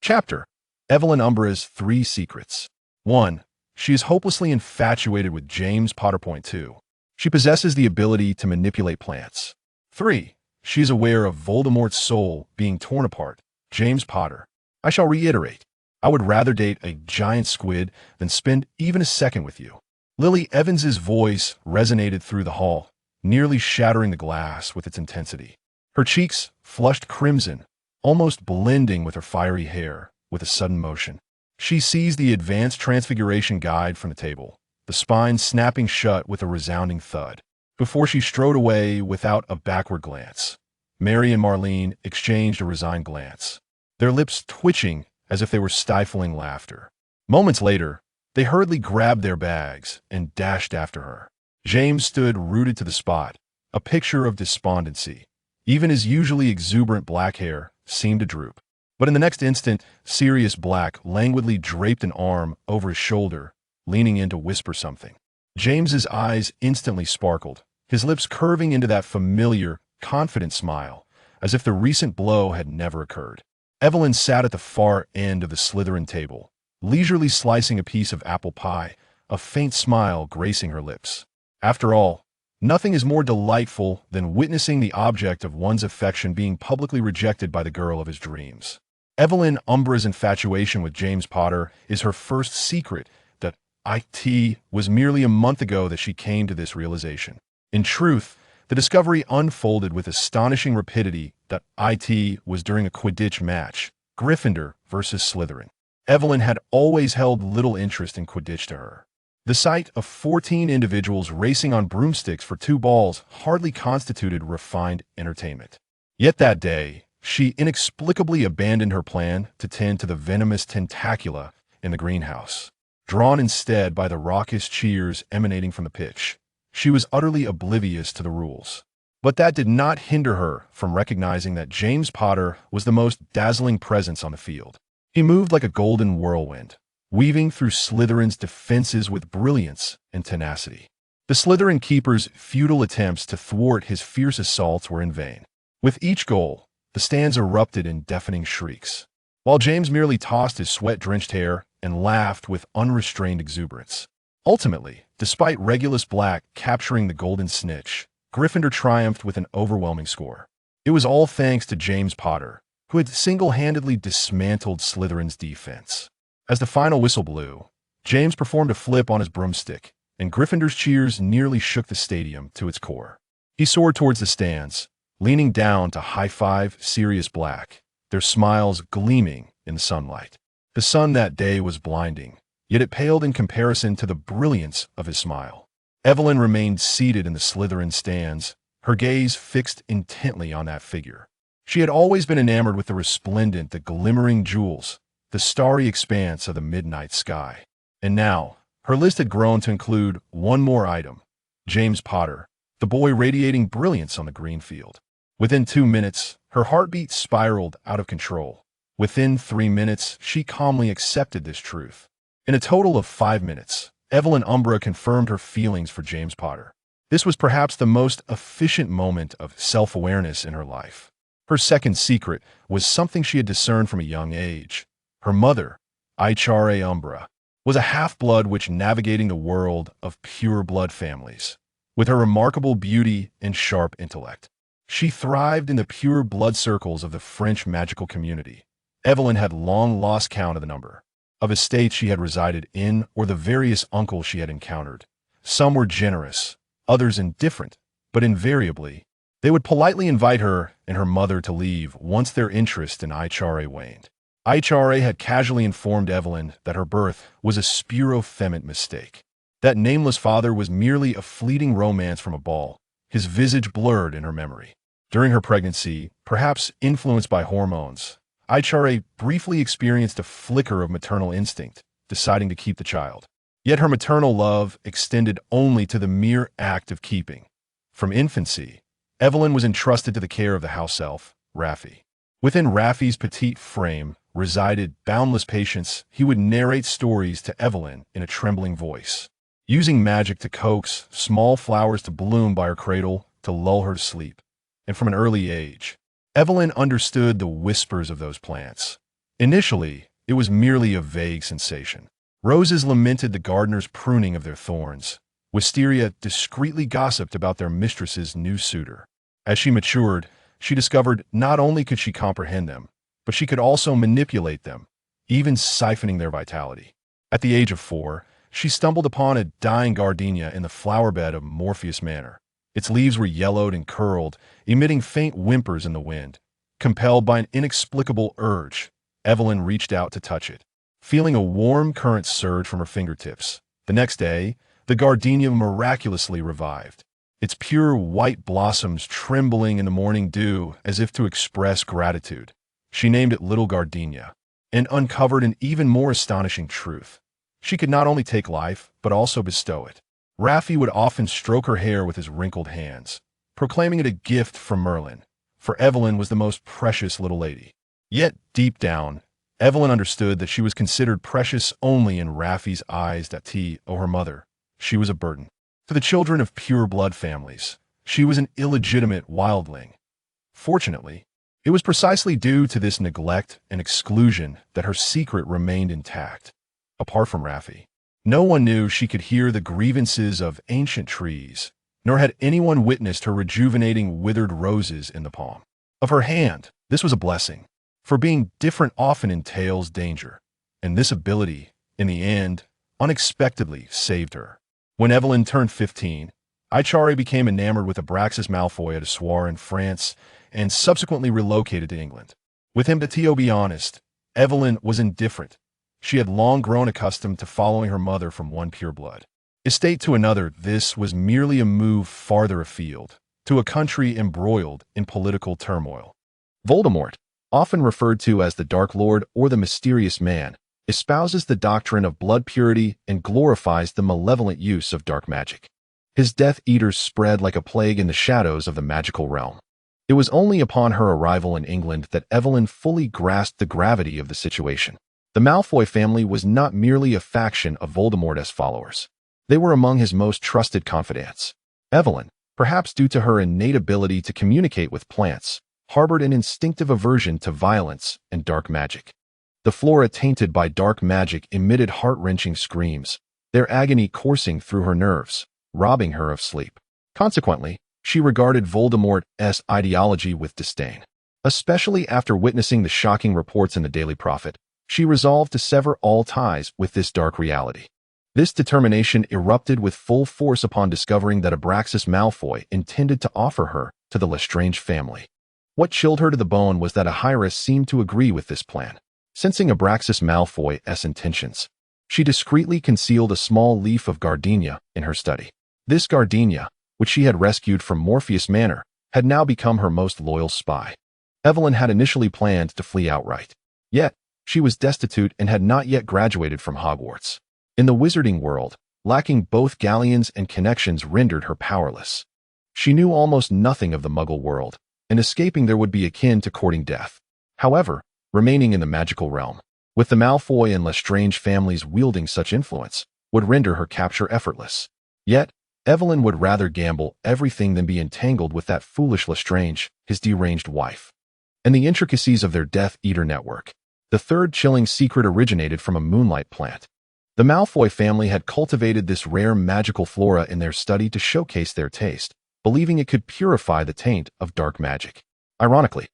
Chapter: Evelyn Umbra's 3 Secrets. 1. She is hopelessly infatuated with James Potter. 2. She possesses the ability to manipulate plants. 3. She is aware of Voldemort's soul being torn apart. James Potter. I shall reiterate. I would rather date a giant squid than spend even a second with you. Lily Evans's voice resonated through the hall, nearly shattering the glass with its intensity. Her cheeks flushed crimson, almost blending with her fiery hair with a sudden motion. She seized the Advanced Transfiguration Guide from the table, the spine snapping shut with a resounding thud. Before she strode away without a backward glance, Mary and Marlene exchanged a resigned glance, their lips twitching as if they were stifling laughter. Moments later, they hurriedly grabbed their bags and dashed after her. James stood rooted to the spot, a picture of despondency. Even his usually exuberant black hair seemed to droop. But in the next instant, Sirius Black languidly draped an arm over his shoulder, leaning in to whisper something. James's eyes instantly sparkled, his lips curving into that familiar, confident smile, as if the recent blow had never occurred. Evelyn sat at the far end of the Slytherin table, leisurely slicing a piece of apple pie, a faint smile gracing her lips. After all, nothing is more delightful than witnessing the object of one's affection being publicly rejected by the girl of his dreams. Evelyn Umbra's infatuation with James Potter is her first secret that it was merely a month ago that she came to this realization. In truth, the discovery unfolded with astonishing rapidity that it was during a Quidditch match, Gryffindor versus Slytherin. Evelyn had always held little interest in Quidditch to her. The sight of 14 individuals racing on broomsticks for 2 balls hardly constituted refined entertainment. Yet that day, she inexplicably abandoned her plan to tend to the venomous tentacula in the greenhouse. Drawn instead by the raucous cheers emanating from the pitch, she was utterly oblivious to the rules. But that did not hinder her from recognizing that James Potter was the most dazzling presence on the field. He moved like a golden whirlwind, weaving through Slytherin's defenses with brilliance and tenacity. The Slytherin keeper's futile attempts to thwart his fierce assaults were in vain. With each goal, the stands erupted in deafening shrieks, while James merely tossed his sweat-drenched hair and laughed with unrestrained exuberance. Ultimately, despite Regulus Black capturing the golden snitch, Gryffindor triumphed with an overwhelming score. It was all thanks to James Potter, who had single-handedly dismantled Slytherin's defense. As the final whistle blew, James performed a flip on his broomstick, and Gryffindor's cheers nearly shook the stadium to its core. He soared towards the stands, leaning down to high-five Sirius Black, their smiles gleaming in the sunlight. The sun that day was blinding, yet it paled in comparison to the brilliance of his smile. Evelyn remained seated in the Slytherin stands, her gaze fixed intently on that figure. She had always been enamored with the resplendent, the glimmering jewels, the starry expanse of the midnight sky. And now, her list had grown to include one more item: James Potter, the boy radiating brilliance on the green field. Within 2 minutes, her heartbeat spiraled out of control. Within 3 minutes, she calmly accepted this truth. In a total of 5 minutes, Evelyn Umbra confirmed her feelings for James Potter. This was perhaps the most efficient moment of self-awareness in her life. Her second secret was something she had discerned from a young age. Her mother, Ichare Umbra, was a half-blood witch navigating the world of pure-blood families. With her remarkable beauty and sharp intellect, she thrived in the pure blood circles of the French magical community. Evelyn had long lost count of the number of estates she had resided in or the various uncles she had encountered. Some were generous, others indifferent, but invariably, they would politely invite her and her mother to leave once their interest in Ichare waned. Ichare had casually informed Evelyn that her birth was a spurofemant mistake. That nameless father was merely a fleeting romance from a ball, his visage blurred in her memory. During her pregnancy, perhaps influenced by hormones, Ichare briefly experienced a flicker of maternal instinct, deciding to keep the child. Yet her maternal love extended only to the mere act of keeping. From infancy, Evelyn was entrusted to the care of the house elf, Raffi. Within Raffi's petite frame resided boundless patience. He would narrate stories to Evelyn in a trembling voice, using magic to coax small flowers to bloom by her cradle to lull her to sleep. And from an early age, Evelyn understood the whispers of those plants, Initially, it was merely a vague sensation. Roses lamented the gardener's pruning of their thorns. Wisteria discreetly gossiped about their mistress's new suitor. As she matured, she discovered not only could she comprehend them, but she could also manipulate them, even siphoning their vitality. At the age of 4, she stumbled upon a dying gardenia in the flower bed of Morpheus Manor. Its leaves were yellowed and curled, emitting faint whimpers in the wind. Compelled by an inexplicable urge, Evelyn reached out to touch it, feeling a warm current surge from her fingertips. The next day, the gardenia miraculously revived, its pure white blossoms trembling in the morning dew as if to express gratitude. She named it Little Gardenia, and uncovered an even more astonishing truth. She could not only take life, but also bestow it. Raffi would often stroke her hair with his wrinkled hands, proclaiming it a gift from Merlin, for Evelyn was the most precious little lady. Yet, deep down, Evelyn understood that she was considered precious only in Raffi's eyes. Her mother, she was a burden. To the children of pure-blood families, she was an illegitimate wildling. Fortunately, it was precisely due to this neglect and exclusion that her secret remained intact. Apart from Raffi, no one knew she could hear the grievances of ancient trees, nor had anyone witnessed her rejuvenating withered roses in the palm of her hand. This was a blessing, for being different often entails danger, and this ability, in the end, unexpectedly saved her. When Evelyn turned 15, Ichari became enamored with Abraxas Malfoy at a soiree in France and subsequently relocated to England. With him, to be honest, Evelyn was indifferent. She had long grown accustomed to following her mother from one pureblood estate to another. This was merely a move farther afield, to a country embroiled in political turmoil. Voldemort, often referred to as the Dark Lord or the Mysterious Man, espouses the doctrine of blood purity and glorifies the malevolent use of dark magic. His Death Eaters spread like a plague in the shadows of the magical realm. It was only upon her arrival in England that Evelyn fully grasped the gravity of the situation. The Malfoy family was not merely a faction of Voldemort's followers. They were among his most trusted confidants. Evelyn, perhaps due to her innate ability to communicate with plants, harbored an instinctive aversion to violence and dark magic. The flora tainted by dark magic emitted heart-wrenching screams, their agony coursing through her nerves, robbing her of sleep. Consequently, she regarded Voldemort's ideology with disdain. Especially after witnessing the shocking reports in the Daily Prophet, she resolved to sever all ties with this dark reality. This determination erupted with full force upon discovering that Abraxas Malfoy intended to offer her to the Lestrange family. What chilled her to the bone was that Ahira seemed to agree with this plan. Sensing Abraxas Malfoy's intentions, she discreetly concealed a small leaf of gardenia in her study. This gardenia, which she had rescued from Morpheus Manor, had now become her most loyal spy. Evelyn had initially planned to flee outright. Yet, she was destitute and had not yet graduated from Hogwarts. In the wizarding world, lacking both galleons and connections rendered her powerless. She knew almost nothing of the Muggle world, and escaping there would be akin to courting death. However, remaining in the magical realm, with the Malfoy and Lestrange families wielding such influence, would render her capture effortless. Yet, Evelyn would rather gamble everything than be entangled with that foolish Lestrange, his deranged wife. And the intricacies of their Death Eater network. The third chilling secret originated from a moonlight plant. The Malfoy family had cultivated this rare magical flora in their study to showcase their taste, believing it could purify the taint of dark magic. Ironically,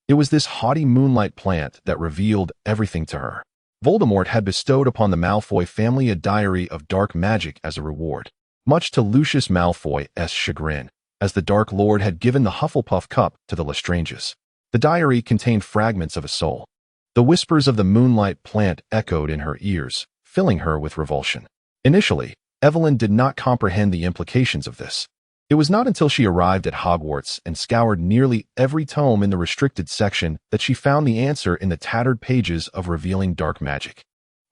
it was this haughty moonlight plant that revealed everything to her. Voldemort had bestowed upon the Malfoy family a diary of dark magic as a reward, much to Lucius Malfoy's chagrin, as the Dark Lord had given the Hufflepuff cup to the Lestranges. The diary contained fragments of a soul. The whispers of the moonlight plant echoed in her ears, filling her with revulsion. Initially, Evelyn did not comprehend the implications of this. It was not until she arrived at Hogwarts and scoured nearly every tome in the restricted section that she found the answer in the tattered pages of Revealing Dark Magic.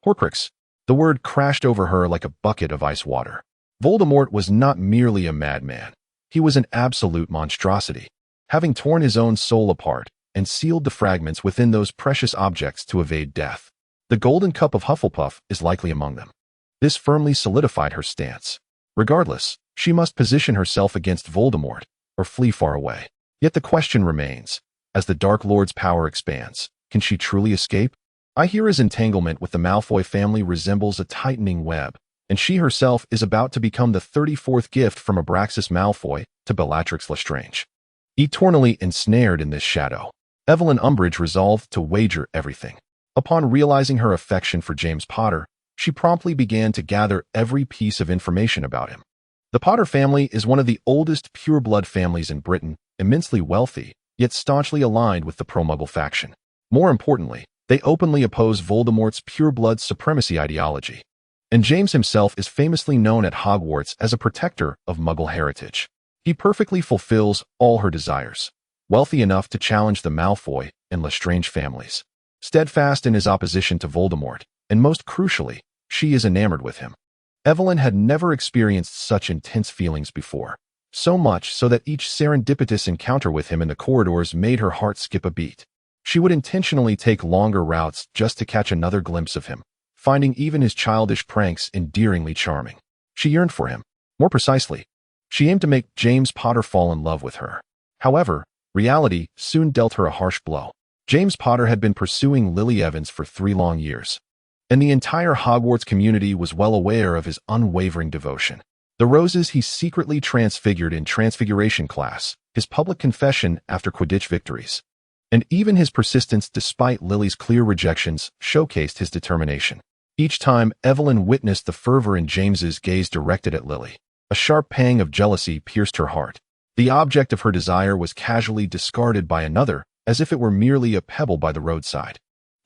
Horcrux. The word crashed over her like a bucket of ice water. Voldemort was not merely a madman. He was an absolute monstrosity, having torn his own soul apart and sealed the fragments within those precious objects to evade death. The Golden Cup of Hufflepuff is likely among them. This firmly solidified her stance. Regardless, she must position herself against Voldemort or flee far away. Yet the question remains, as the Dark Lord's power expands, can she truly escape? I hear his entanglement with the Malfoy family resembles a tightening web, and she herself is about to become the 34th gift from Abraxas Malfoy to Bellatrix Lestrange. Eternally ensnared in this shadow, Evelyn Umbridge resolved to wager everything. Upon realizing her affection for James Potter, she promptly began to gather every piece of information about him. The Potter family is one of the oldest pure-blood families in Britain, immensely wealthy, yet staunchly aligned with the pro-Muggle faction. More importantly, they openly oppose Voldemort's pure-blood supremacy ideology. And James himself is famously known at Hogwarts as a protector of Muggle heritage. He perfectly fulfills all her desires, wealthy enough to challenge the Malfoy and Lestrange families, steadfast in his opposition to Voldemort, and most crucially, she is enamored with him. Evelyn had never experienced such intense feelings before, so much so that each serendipitous encounter with him in the corridors made her heart skip a beat. She would intentionally take longer routes just to catch another glimpse of him, finding even his childish pranks endearingly charming. She yearned for him. More precisely, she aimed to make James Potter fall in love with her. However, reality soon dealt her a harsh blow. James Potter had been pursuing Lily Evans for 3 long years, and the entire Hogwarts community was well aware of his unwavering devotion. The roses he secretly transfigured in Transfiguration class, his public confession after Quidditch victories, and even his persistence despite Lily's clear rejections showcased his determination. Each time Evelyn witnessed the fervor in James's gaze directed at Lily, a sharp pang of jealousy pierced her heart. The object of her desire was casually discarded by another, as if it were merely a pebble by the roadside.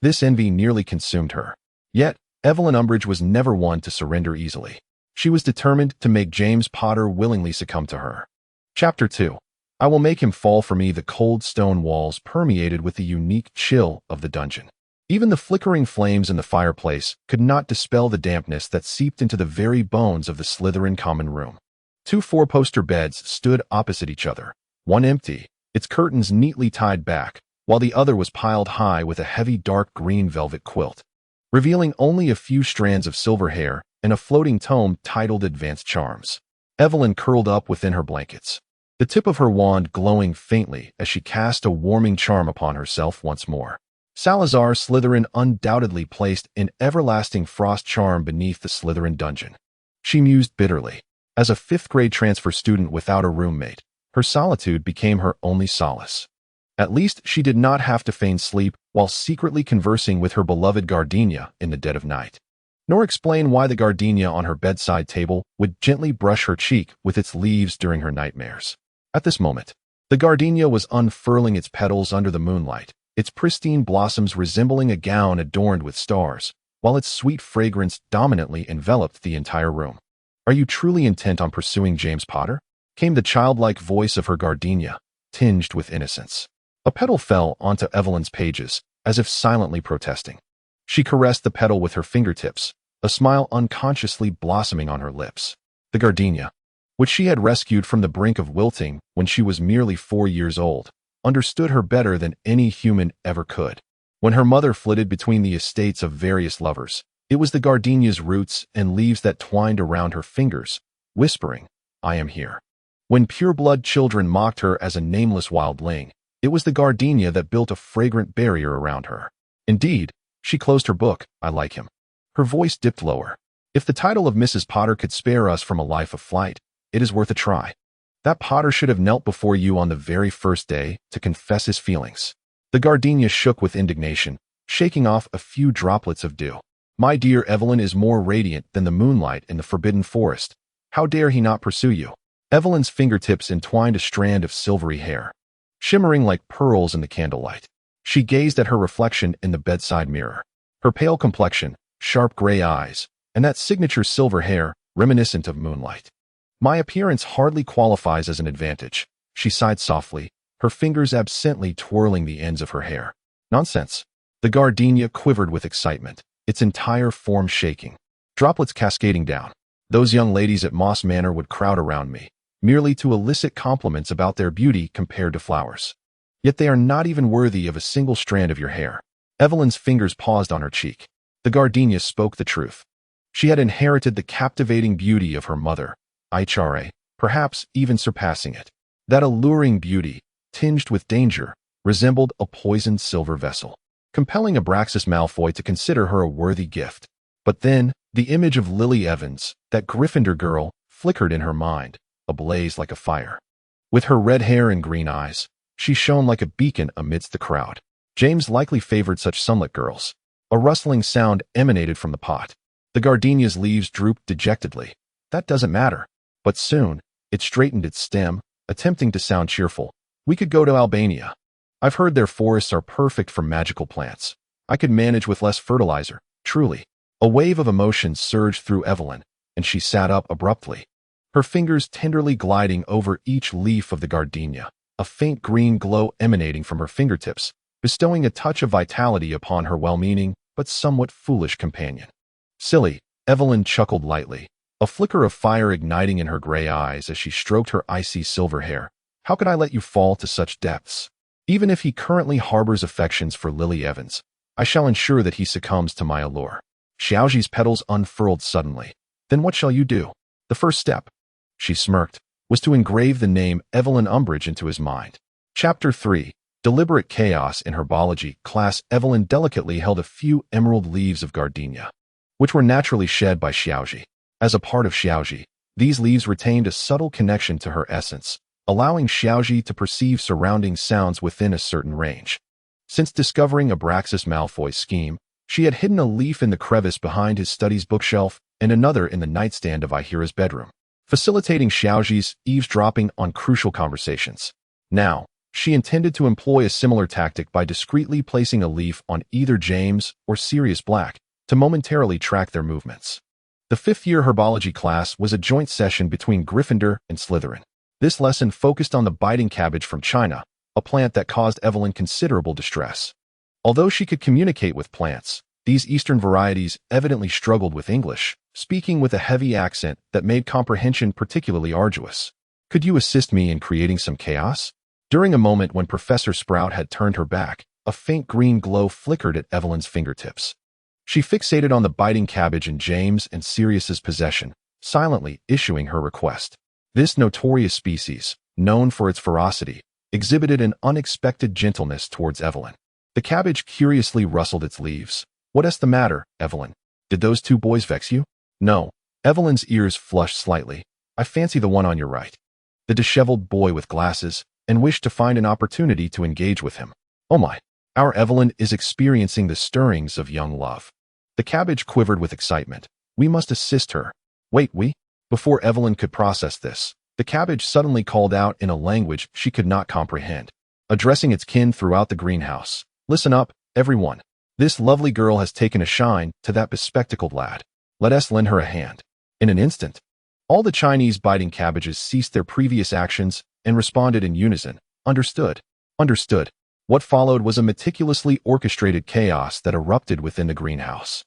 This envy nearly consumed her. Yet, Evelyn Umbridge was never one to surrender easily. She was determined to make James Potter willingly succumb to her. Chapter 2. I will make him fall for me. The cold stone walls permeated with the unique chill of the dungeon. Even the flickering flames in the fireplace could not dispel the dampness that seeped into the very bones of the Slytherin common room. 2 4-poster beds stood opposite each other, one empty, its curtains neatly tied back, while the other was piled high with a heavy dark green velvet quilt, revealing only a few strands of silver hair and a floating tome titled Advanced Charms. Evelyn curled up within her blankets, the tip of her wand glowing faintly as she cast a warming charm upon herself once more. Salazar Slytherin undoubtedly placed an everlasting frost charm beneath the Slytherin dungeon. She mused bitterly. As a 5th-grade transfer student without a roommate, her solitude became her only solace. At least she did not have to feign sleep while secretly conversing with her beloved gardenia in the dead of night, nor explain why the gardenia on her bedside table would gently brush her cheek with its leaves during her nightmares. At this moment, the gardenia was unfurling its petals under the moonlight, its pristine blossoms resembling a gown adorned with stars, while its sweet fragrance dominantly enveloped the entire room. Are you truly intent on pursuing James Potter? Came the childlike voice of her gardenia, tinged with innocence. A petal fell onto Evelyn's pages, as if silently protesting. She caressed the petal with her fingertips, a smile unconsciously blossoming on her lips. The gardenia, which she had rescued from the brink of wilting when she was merely 4 years old, understood her better than any human ever could. When her mother flitted between the estates of various lovers, it was the gardenia's roots and leaves that twined around her fingers, whispering, "I am here." When pure-blood children mocked her as a nameless wildling, it was the gardenia that built a fragrant barrier around her. Indeed, she closed her book, "I like him." Her voice dipped lower. If the title of Mrs. Potter could spare us from a life of flight, it is worth a try. That Potter should have knelt before you on the very first day to confess his feelings. The gardenia shook with indignation, shaking off a few droplets of dew. My dear Evelyn is more radiant than the moonlight in the Forbidden Forest. How dare he not pursue you? Evelyn's fingertips entwined a strand of silvery hair, shimmering like pearls in the candlelight. She gazed at her reflection in the bedside mirror. Her pale complexion, sharp gray eyes, and that signature silver hair reminiscent of moonlight. My appearance hardly qualifies as an advantage, she sighed softly, her fingers absently twirling the ends of her hair. Nonsense. The gardenia quivered with excitement, its entire form shaking, droplets cascading down. Those young ladies at Moss Manor would crowd around me, merely to elicit compliments about their beauty compared to flowers. Yet they are not even worthy of a single strand of your hair. Evelyn's fingers paused on her cheek. The gardenia spoke the truth. She had inherited the captivating beauty of her mother, Ichare, perhaps even surpassing it. That alluring beauty, tinged with danger, resembled a poisoned silver vessel. compelling Abraxas Malfoy to consider her a worthy gift. But then, the image of Lily Evans, that Gryffindor girl, flickered in her mind, ablaze like a fire. With her red hair and green eyes, she shone like a beacon amidst the crowd. James likely favored such sunlit girls. A rustling sound emanated from the pot. The gardenia's leaves drooped dejectedly. That doesn't matter. But soon, it straightened its stem, attempting to sound cheerful. We could go to Albania. I've heard their forests are perfect for magical plants. I could manage with less fertilizer, truly. A wave of emotion surged through Evelyn, and she sat up abruptly. Her fingers tenderly gliding over each leaf of the gardenia, a faint green glow emanating from her fingertips, bestowing a touch of vitality upon her well-meaning but somewhat foolish companion. Silly, Evelyn chuckled lightly, a flicker of fire igniting in her gray eyes as she stroked her icy silver hair. How could I let you fall to such depths? Even if he currently harbors affections for Lily Evans, I shall ensure that he succumbs to my allure. Xiaoji's petals unfurled suddenly. Then what shall you do? The first step, she smirked, was to engrave the name Evelyn Umbridge into his mind. Chapter 3. Deliberate Chaos. In herbology class, Evelyn delicately held a few emerald leaves of gardenia, which were naturally shed by Xiaoji. As a part of Xiaoji, these leaves retained a subtle connection to her essence, allowing Xiaoji to perceive surrounding sounds within a certain range. Since discovering Abraxas Malfoy's scheme, she had hidden a leaf in the crevice behind his studies bookshelf and another in the nightstand of Ihira's bedroom, facilitating Xiaoji's eavesdropping on crucial conversations. Now, she intended to employ a similar tactic by discreetly placing a leaf on either James or Sirius Black to momentarily track their movements. The fifth-year herbology class was a joint session between Gryffindor and Slytherin. This lesson focused on the biting cabbage from China, a plant that caused Evelyn considerable distress. Although she could communicate with plants, these eastern varieties evidently struggled with English, speaking with a heavy accent that made comprehension particularly arduous. Could you assist me in creating some chaos? During a moment when Professor Sprout had turned her back, a faint green glow flickered at Evelyn's fingertips. She fixated on the biting cabbage in James and Sirius's possession, silently issuing her request. This notorious species, known for its ferocity, exhibited an unexpected gentleness towards Evelyn. The cabbage curiously rustled its leaves. What's the matter, Evelyn? Did those two boys vex you? No. Evelyn's ears flushed slightly. I fancy the one on your right. The disheveled boy with glasses, and wished to find an opportunity to engage with him. Oh my. Our Evelyn is experiencing the stirrings of young love. The cabbage quivered with excitement. We must assist her. Wait, we? Before Evelyn could process this, the cabbage suddenly called out in a language she could not comprehend, addressing its kin throughout the greenhouse. Listen up, everyone. This lovely girl has taken a shine to that bespectacled lad. Let us lend her a hand. In an instant, all the Chinese biting cabbages ceased their previous actions and responded in unison. Understood. Understood. What followed was a meticulously orchestrated chaos that erupted within the greenhouse.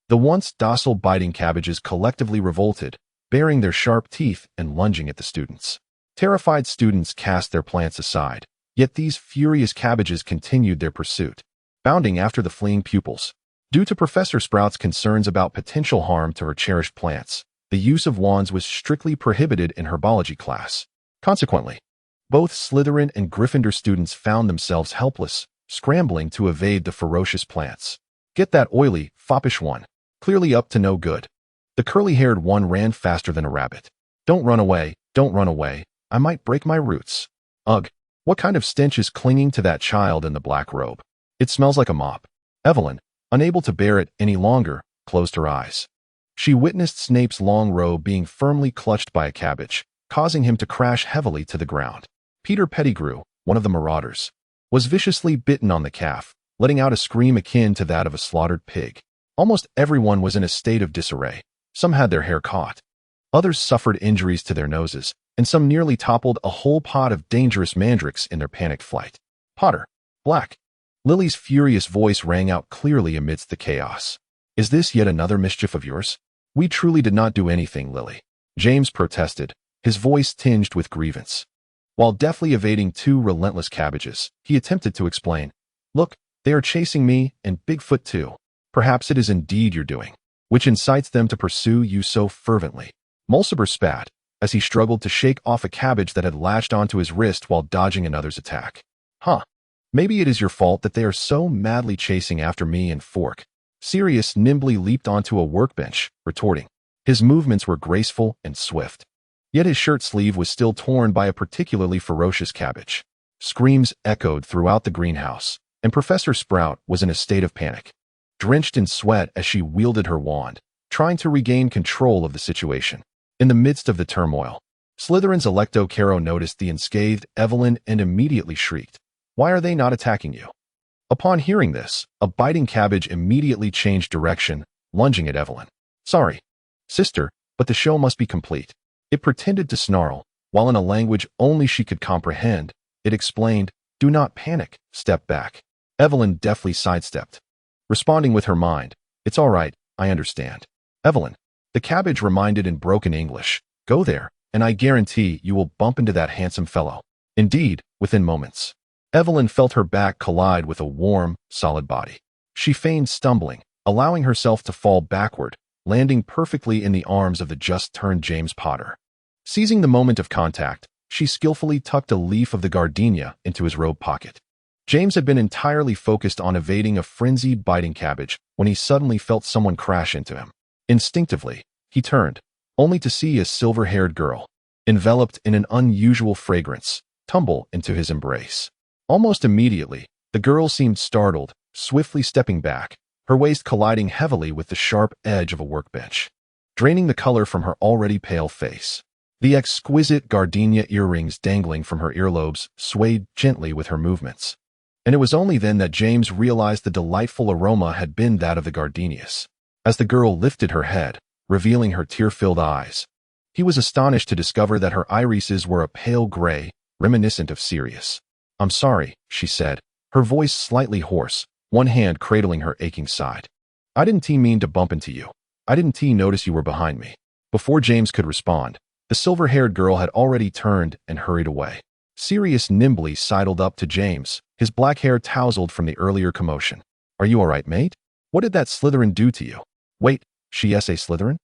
The once docile biting cabbages collectively revolted, baring their sharp teeth and lunging at the students. Terrified students cast their plants aside, yet these furious cabbages continued their pursuit, bounding after the fleeing pupils. Due to Professor Sprout's concerns about potential harm to her cherished plants, the use of wands was strictly prohibited in herbology class. Consequently, both Slytherin and Gryffindor students found themselves helpless, scrambling to evade the ferocious plants. Get that oily, foppish one. Clearly up to no good. The curly-haired one ran faster than a rabbit. Don't run away, don't run away. I might break my roots. Ugh, what kind of stench is clinging to that child in the black robe? It smells like a mop. Evelyn, unable to bear it any longer, closed her eyes. She witnessed Snape's long robe being firmly clutched by a cabbage, causing him to crash heavily to the ground. Peter Pettigrew, one of the Marauders, was viciously bitten on the calf, letting out a scream akin to that of a slaughtered pig. Almost everyone was in a state of disarray. Some had their hair caught. Others suffered injuries to their noses, and some nearly toppled a whole pod of dangerous mandrakes in their panicked flight. Potter. Black. Lily's furious voice rang out clearly amidst the chaos. Is this yet another mischief of yours? We truly did not do anything, Lily. James protested, his voice tinged with grievance. While deftly evading two relentless cabbages, he attempted to explain. Look, they are chasing me, and Bigfoot too. Perhaps it is indeed your doing, which incites them to pursue you so fervently. Mulciber spat, as he struggled to shake off a cabbage that had latched onto his wrist while dodging another's attack. Huh. Maybe it is your fault that they are so madly chasing after me and Fork. Sirius nimbly leaped onto a workbench, retorting. His movements were graceful and swift. Yet his shirt sleeve was still torn by a particularly ferocious cabbage. Screams echoed throughout the greenhouse, and Professor Sprout was in a state of panic. Drenched in sweat as she wielded her wand, trying to regain control of the situation. In the midst of the turmoil, Slytherin's Electo Caro noticed the unscathed Evelyn and immediately shrieked, "Why are they not attacking you?" Upon hearing this, a biting cabbage immediately changed direction, lunging at Evelyn. "Sorry, sister, but the show must be complete." It pretended to snarl, while in a language only she could comprehend, it explained, "Do not panic, step back." Evelyn deftly sidestepped, responding with her mind, "It's all right, I understand." "Evelyn," the cabbage reminded in broken English, "go there, and I guarantee you will bump into that handsome fellow." Indeed, within moments, Evelyn felt her back collide with a warm, solid body. She feigned stumbling, allowing herself to fall backward, landing perfectly in the arms of the just-turned James Potter. Seizing the moment of contact, she skillfully tucked a leaf of the gardenia into his robe pocket. James had been entirely focused on evading a frenzied biting cabbage when he suddenly felt someone crash into him. Instinctively, he turned, only to see a silver-haired girl, enveloped in an unusual fragrance, tumble into his embrace. Almost immediately, the girl seemed startled, swiftly stepping back, her waist colliding heavily with the sharp edge of a workbench, draining the color from her already pale face. The exquisite gardenia earrings dangling from her earlobes swayed gently with her movements. And it was only then that James realized the delightful aroma had been that of the gardenias. As the girl lifted her head, revealing her tear-filled eyes, he was astonished to discover that her irises were a pale gray, reminiscent of Sirius. "I'm sorry," she said, her voice slightly hoarse, one hand cradling her aching side. "I didn't mean to bump into you. I didn't notice you were behind me." Before James could respond, the silver-haired girl had already turned and hurried away. Sirius nimbly sidled up to James, his black hair tousled from the earlier commotion. "Are you all right, mate? What did that Slytherin do to you?" "Wait, she is a Slytherin?"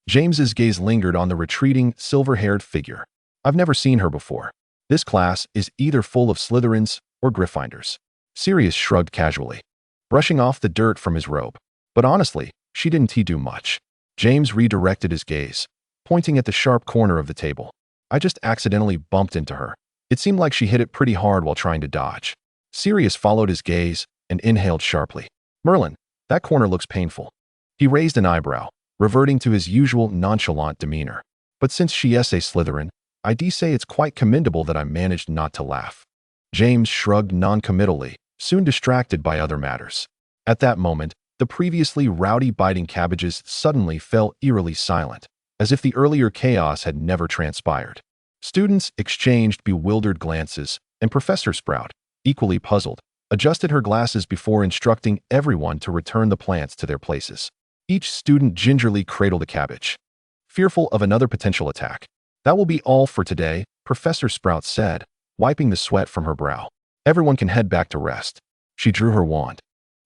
James's gaze lingered on the retreating, silver-haired figure. "I've never seen her before. This class is either full of Slytherins or Gryffindors." Sirius shrugged casually, brushing off the dirt from his robe. "But honestly, she didn't do much." James redirected his gaze, pointing at the sharp corner of the table. "I just accidentally bumped into her. It seemed like she hit it pretty hard while trying to dodge." Sirius followed his gaze and inhaled sharply. "Merlin, that corner looks painful." He raised an eyebrow, reverting to his usual nonchalant demeanor. "But since she is a Slytherin, I'd say it's quite commendable that I managed not to laugh." James shrugged noncommittally, soon distracted by other matters. At that moment, the previously rowdy biting cabbages suddenly fell eerily silent, as if the earlier chaos had never transpired. Students exchanged bewildered glances, and Professor Sprout, equally puzzled, adjusted her glasses before instructing everyone to return the plants to their places. Each student gingerly cradled a cabbage, fearful of another potential attack. "That will be all for today," Professor Sprout said, wiping the sweat from her brow. "Everyone can head back to rest." She drew her wand,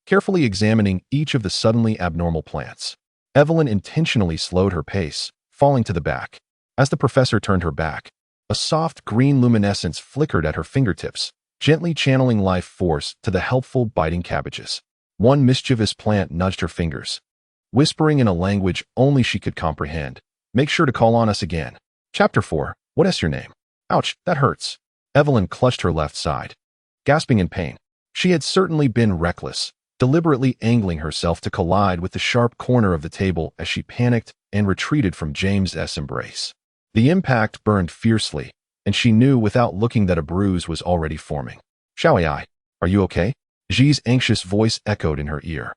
carefully examining each of the suddenly abnormal plants. Evelyn intentionally slowed her pace, falling to the back. As the professor turned her back, a soft green luminescence flickered at her fingertips, gently channeling life force to the helpful biting cabbages. One mischievous plant nudged her fingers, whispering in a language only she could comprehend, "Make sure to call on us again." Chapter 4. What is your name? Ouch, that hurts. Evelyn clutched her left side, gasping in pain. She had certainly been reckless, deliberately angling herself to collide with the sharp corner of the table as she panicked and retreated from James's embrace. The impact burned fiercely, and she knew without looking that a bruise was already forming. "Shall I? Are you okay?" G's anxious voice echoed in her ear,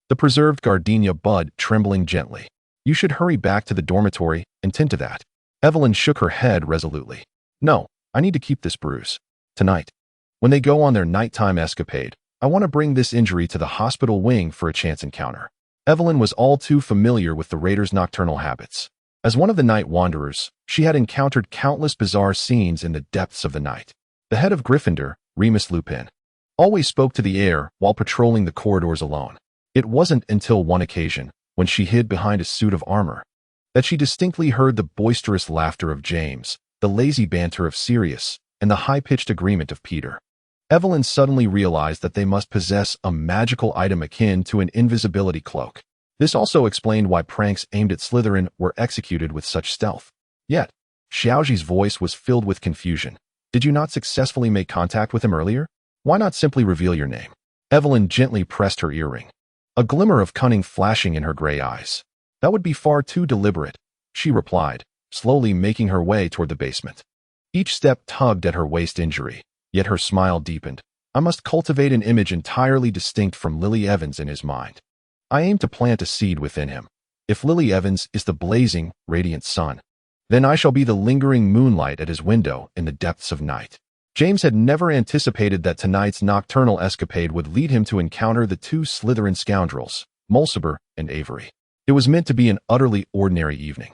the preserved gardenia bud trembling gently. "You should hurry back to the dormitory and tend to that." Evelyn shook her head resolutely. "No, I need to keep this bruise. Tonight, when they go on their nighttime escapade, I want to bring this injury to the hospital wing for a chance encounter." Evelyn was all too familiar with the Raiders' nocturnal habits. As one of the night wanderers, she had encountered countless bizarre scenes in the depths of the night. The head of Gryffindor, Remus Lupin, always spoke to the air while patrolling the corridors alone. It wasn't until one occasion, when she hid behind a suit of armor, that she distinctly heard the boisterous laughter of James, the lazy banter of Sirius, and the high-pitched agreement of Peter. Evelyn suddenly realized that they must possess a magical item akin to an invisibility cloak. This also explained why pranks aimed at Slytherin were executed with such stealth. Yet, Xiaoji's voice was filled with confusion. Did you not successfully make contact with him earlier? Why not simply reveal your name? Evelyn gently pressed her earring, a glimmer of cunning flashing in her gray eyes. That would be far too deliberate, she replied, slowly making her way toward the basement. Each step tugged at her waist injury, yet her smile deepened. I must cultivate an image entirely distinct from Lily Evans in his mind. I aim to plant a seed within him. If Lily Evans is the blazing, radiant sun, then I shall be the lingering moonlight at his window in the depths of night. James had never anticipated that tonight's nocturnal escapade would lead him to encounter the two Slytherin scoundrels, Mulciber and Avery. It was meant to be an utterly ordinary evening.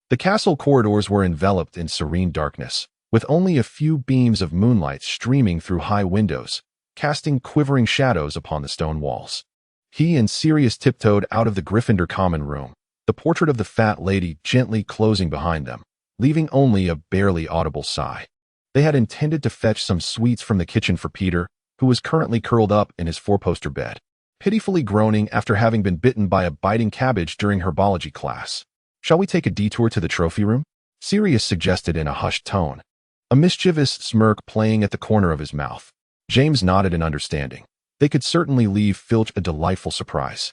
The castle corridors were enveloped in serene darkness, with only a few beams of moonlight streaming through high windows, casting quivering shadows upon the stone walls. He and Sirius tiptoed out of the Gryffindor common room, the portrait of the fat lady gently closing behind them, leaving only a barely audible sigh. They had intended to fetch some sweets from the kitchen for Peter, who was currently curled up in his four-poster bed, pitifully groaning after having been bitten by a biting cabbage during herbology class. Shall we take a detour to the trophy room? Sirius suggested in a hushed tone, a mischievous smirk playing at the corner of his mouth. James nodded in understanding. They could certainly leave Filch a delightful surprise.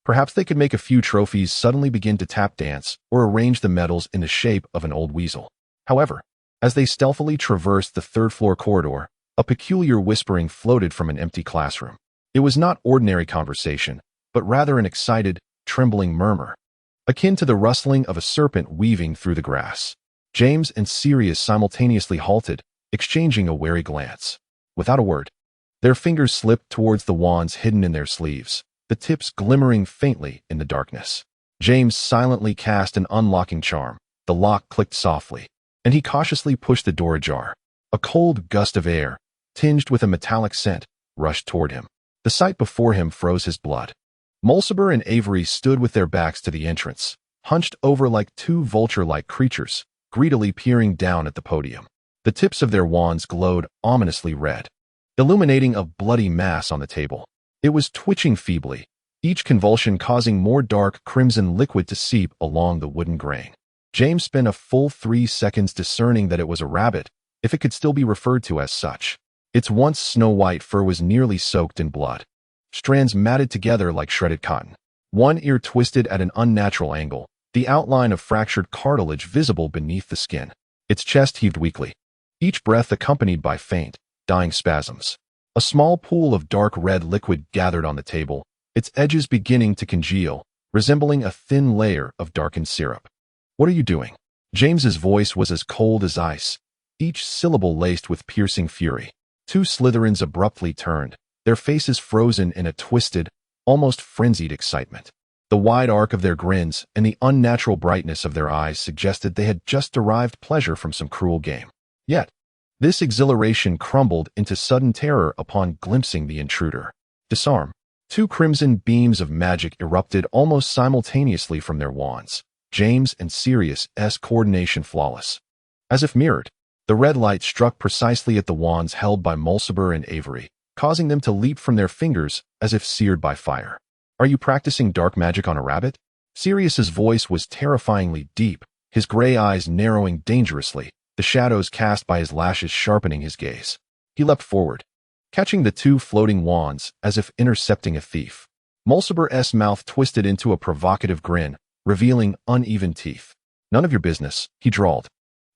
Perhaps they could make a few trophies suddenly begin to tap dance or arrange the medals in the shape of an old weasel. However, as they stealthily traversed the third-floor corridor, a peculiar whispering floated from an empty classroom. It was not ordinary conversation, but rather an excited, trembling murmur, akin to the rustling of a serpent weaving through the grass. James and Sirius simultaneously halted, exchanging a wary glance. Without a word, their fingers slipped towards the wands hidden in their sleeves, the tips glimmering faintly in the darkness. James silently cast an unlocking charm. The lock clicked softly, and he cautiously pushed the door ajar. A cold gust of air, tinged with a metallic scent, rushed toward him. The sight before him froze his blood. Mulciber and Avery stood with their backs to the entrance, hunched over like two vulture-like creatures, greedily peering down at the podium. The tips of their wands glowed ominously red, illuminating a bloody mass on the table. It was twitching feebly, each convulsion causing more dark crimson liquid to seep along the wooden grain. James spent a full 3 seconds discerning that it was a rabbit, if it could still be referred to as such. Its once snow-white fur was nearly soaked in blood, strands matted together like shredded cotton. One ear twisted at an unnatural angle, the outline of fractured cartilage visible beneath the skin. Its chest heaved weakly, each breath accompanied by faint, dying spasms. A small pool of dark red liquid gathered on the table, its edges beginning to congeal, resembling a thin layer of darkened syrup. What are you doing? James's voice was as cold as ice, each syllable laced with piercing fury. Two Slytherins abruptly turned, their faces frozen in a twisted, almost frenzied excitement. The wide arc of their grins and the unnatural brightness of their eyes suggested they had just derived pleasure from some cruel game. Yet, this exhilaration crumbled into sudden terror upon glimpsing the intruder. Disarm. Two crimson beams of magic erupted almost simultaneously from their wands, James and Sirius' coordination flawless. As if mirrored, the red light struck precisely at the wands held by Mulciber and Avery, causing them to leap from their fingers as if seared by fire. Are you practicing dark magic on a rabbit? Sirius's voice was terrifyingly deep, his gray eyes narrowing dangerously, the shadows cast by his lashes sharpening his gaze. He leapt forward, catching the two floating wands as if intercepting a thief. Mulciber's mouth twisted into a provocative grin, revealing uneven teeth. None of your business, he drawled,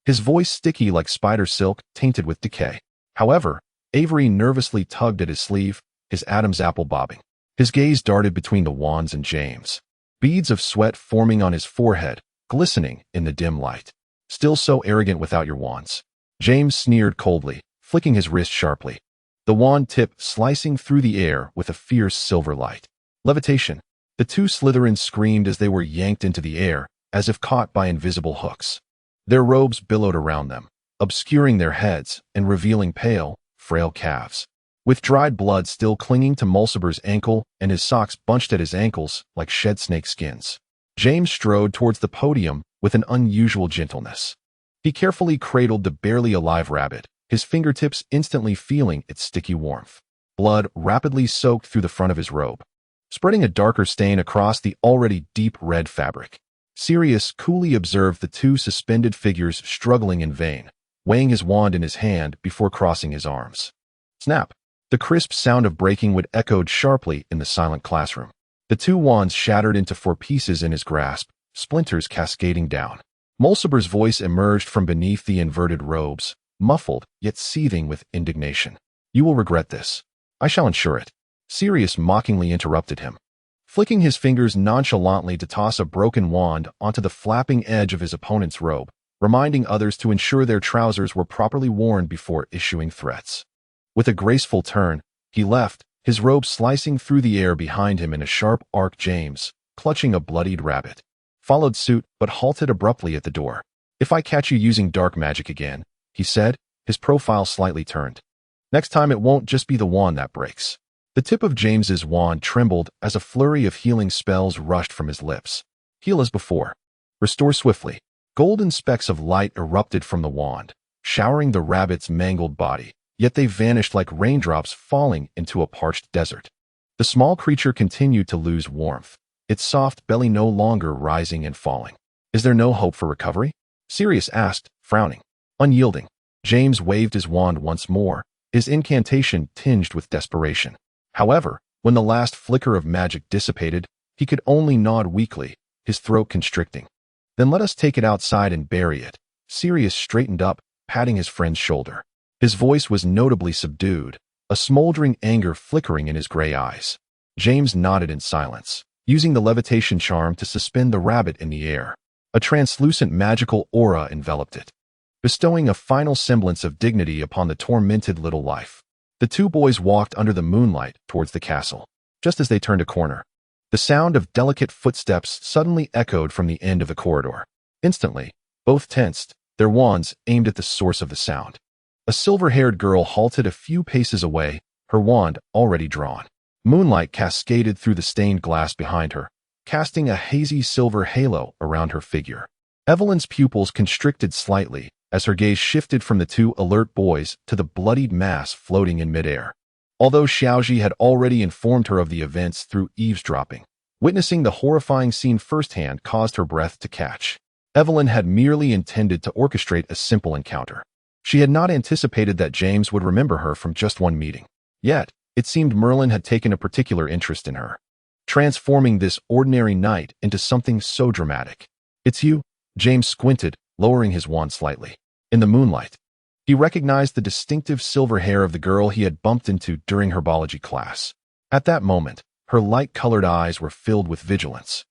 his voice sticky like spider silk tainted with decay. However, Avery nervously tugged at his sleeve, his Adam's apple bobbing. His gaze darted between the wands and James, beads of sweat forming on his forehead, glistening in the dim light. Still so arrogant without your wands. James sneered coldly, flicking his wrist sharply, the wand tip slicing through the air with a fierce silver light. Levitation. The two Slytherins screamed as they were yanked into the air, as if caught by invisible hooks. Their robes billowed around them, obscuring their heads and revealing pale, frail calves, with dried blood still clinging to Mulciber's ankle and his socks bunched at his ankles like shed snake skins. James strode towards the podium with an unusual gentleness. He carefully cradled the barely alive rabbit, his fingertips instantly feeling its sticky warmth. Blood rapidly soaked through the front of his robe, spreading a darker stain across the already deep red fabric. Sirius coolly observed the two suspended figures struggling in vain, weighing his wand in his hand before crossing his arms. Snap! The crisp sound of breaking wood echoed sharply in the silent classroom. The two wands shattered into 4 pieces in his grasp, splinters cascading down. Mulciber's voice emerged from beneath the inverted robes, muffled yet seething with indignation. "You will regret this. I shall ensure it." Sirius mockingly interrupted him, flicking his fingers nonchalantly to toss a broken wand onto the flapping edge of his opponent's robe, reminding others to ensure their trousers were properly worn before issuing threats. With a graceful turn, he left, his robe slicing through the air behind him in a sharp arc. James, clutching a bloodied rabbit, followed suit but halted abruptly at the door. "If I catch you using dark magic again," he said, his profile slightly turned. "Next time it won't just be the wand that breaks." The tip of James's wand trembled as a flurry of healing spells rushed from his lips. "Heal as before. Restore swiftly." Golden specks of light erupted from the wand, showering the rabbit's mangled body, yet they vanished like raindrops falling into a parched desert. The small creature continued to lose warmth, its soft belly no longer rising and falling. "Is there no hope for recovery?" Sirius asked, frowning. Unyielding, James waved his wand once more, his incantation tinged with desperation. However, when the last flicker of magic dissipated, he could only nod weakly, his throat constricting. "Then let us take it outside and bury it." Sirius straightened up, patting his friend's shoulder. His voice was notably subdued, a smoldering anger flickering in his gray eyes. James nodded in silence, using the levitation charm to suspend the rabbit in the air. A translucent magical aura enveloped it, bestowing a final semblance of dignity upon the tormented little life. The two boys walked under the moonlight towards the castle. Just as they turned a corner, the sound of delicate footsteps suddenly echoed from the end of the corridor. Instantly, both tensed, their wands aimed at the source of the sound. A silver-haired girl halted a few paces away, her wand already drawn. Moonlight cascaded through the stained glass behind her, casting a hazy silver halo around her figure. Evelyn's pupils constricted slightly as her gaze shifted from the two alert boys to the bloodied mass floating in midair. Although Xiaoji had already informed her of the events through eavesdropping, witnessing the horrifying scene firsthand caused her breath to catch. Evelyn had merely intended to orchestrate a simple encounter. She had not anticipated that James would remember her from just one meeting. Yet, it seemed Merlin had taken a particular interest in her, transforming this ordinary night into something so dramatic. "It's you?" James squinted, lowering his wand slightly. In the moonlight, he recognized the distinctive silver hair of the girl he had bumped into during herbology class. At that moment, her light-colored eyes were filled with vigilance,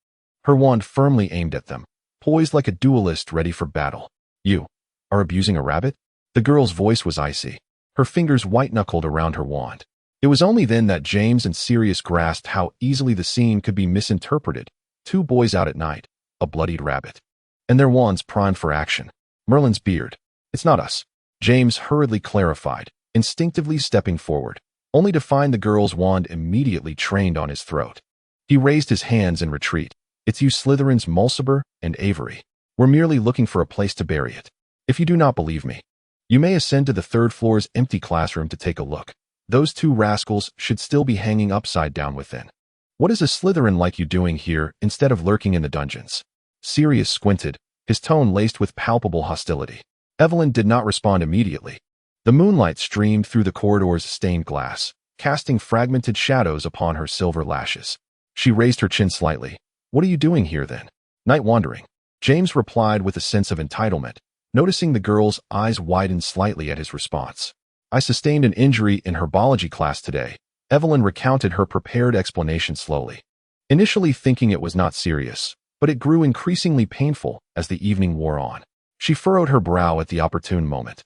her wand firmly aimed at them, poised like a duelist ready for battle. "You are abusing a rabbit?" The girl's voice was icy, her fingers white-knuckled around her wand. It was only then that James and Sirius grasped how easily the scene could be misinterpreted. Two boys out at night, a bloodied rabbit, and their wands primed for action. Merlin's beard. "It's not us," James hurriedly clarified, instinctively stepping forward, only to find the girl's wand immediately trained on his throat. He raised his hands in retreat. "It's you Slytherins Mulciber and Avery. We're merely looking for a place to bury it. If you do not believe me, you may ascend to the 3rd floor's empty classroom to take a look. Those two rascals should still be hanging upside down within. What is a Slytherin like you doing here instead of lurking in the dungeons?" Sirius squinted, his tone laced with palpable hostility. Evelyn did not respond immediately. The moonlight streamed through the corridor's stained glass, casting fragmented shadows upon her silver lashes. She raised her chin slightly. "What are you doing here then?" "Night wandering," James replied with a sense of entitlement, noticing the girl's eyes widen slightly at his response. "I sustained an injury in herbology class today." Evelyn recounted her prepared explanation slowly, initially thinking it was not serious, but it grew increasingly painful as the evening wore on. She furrowed her brow at the opportune moment,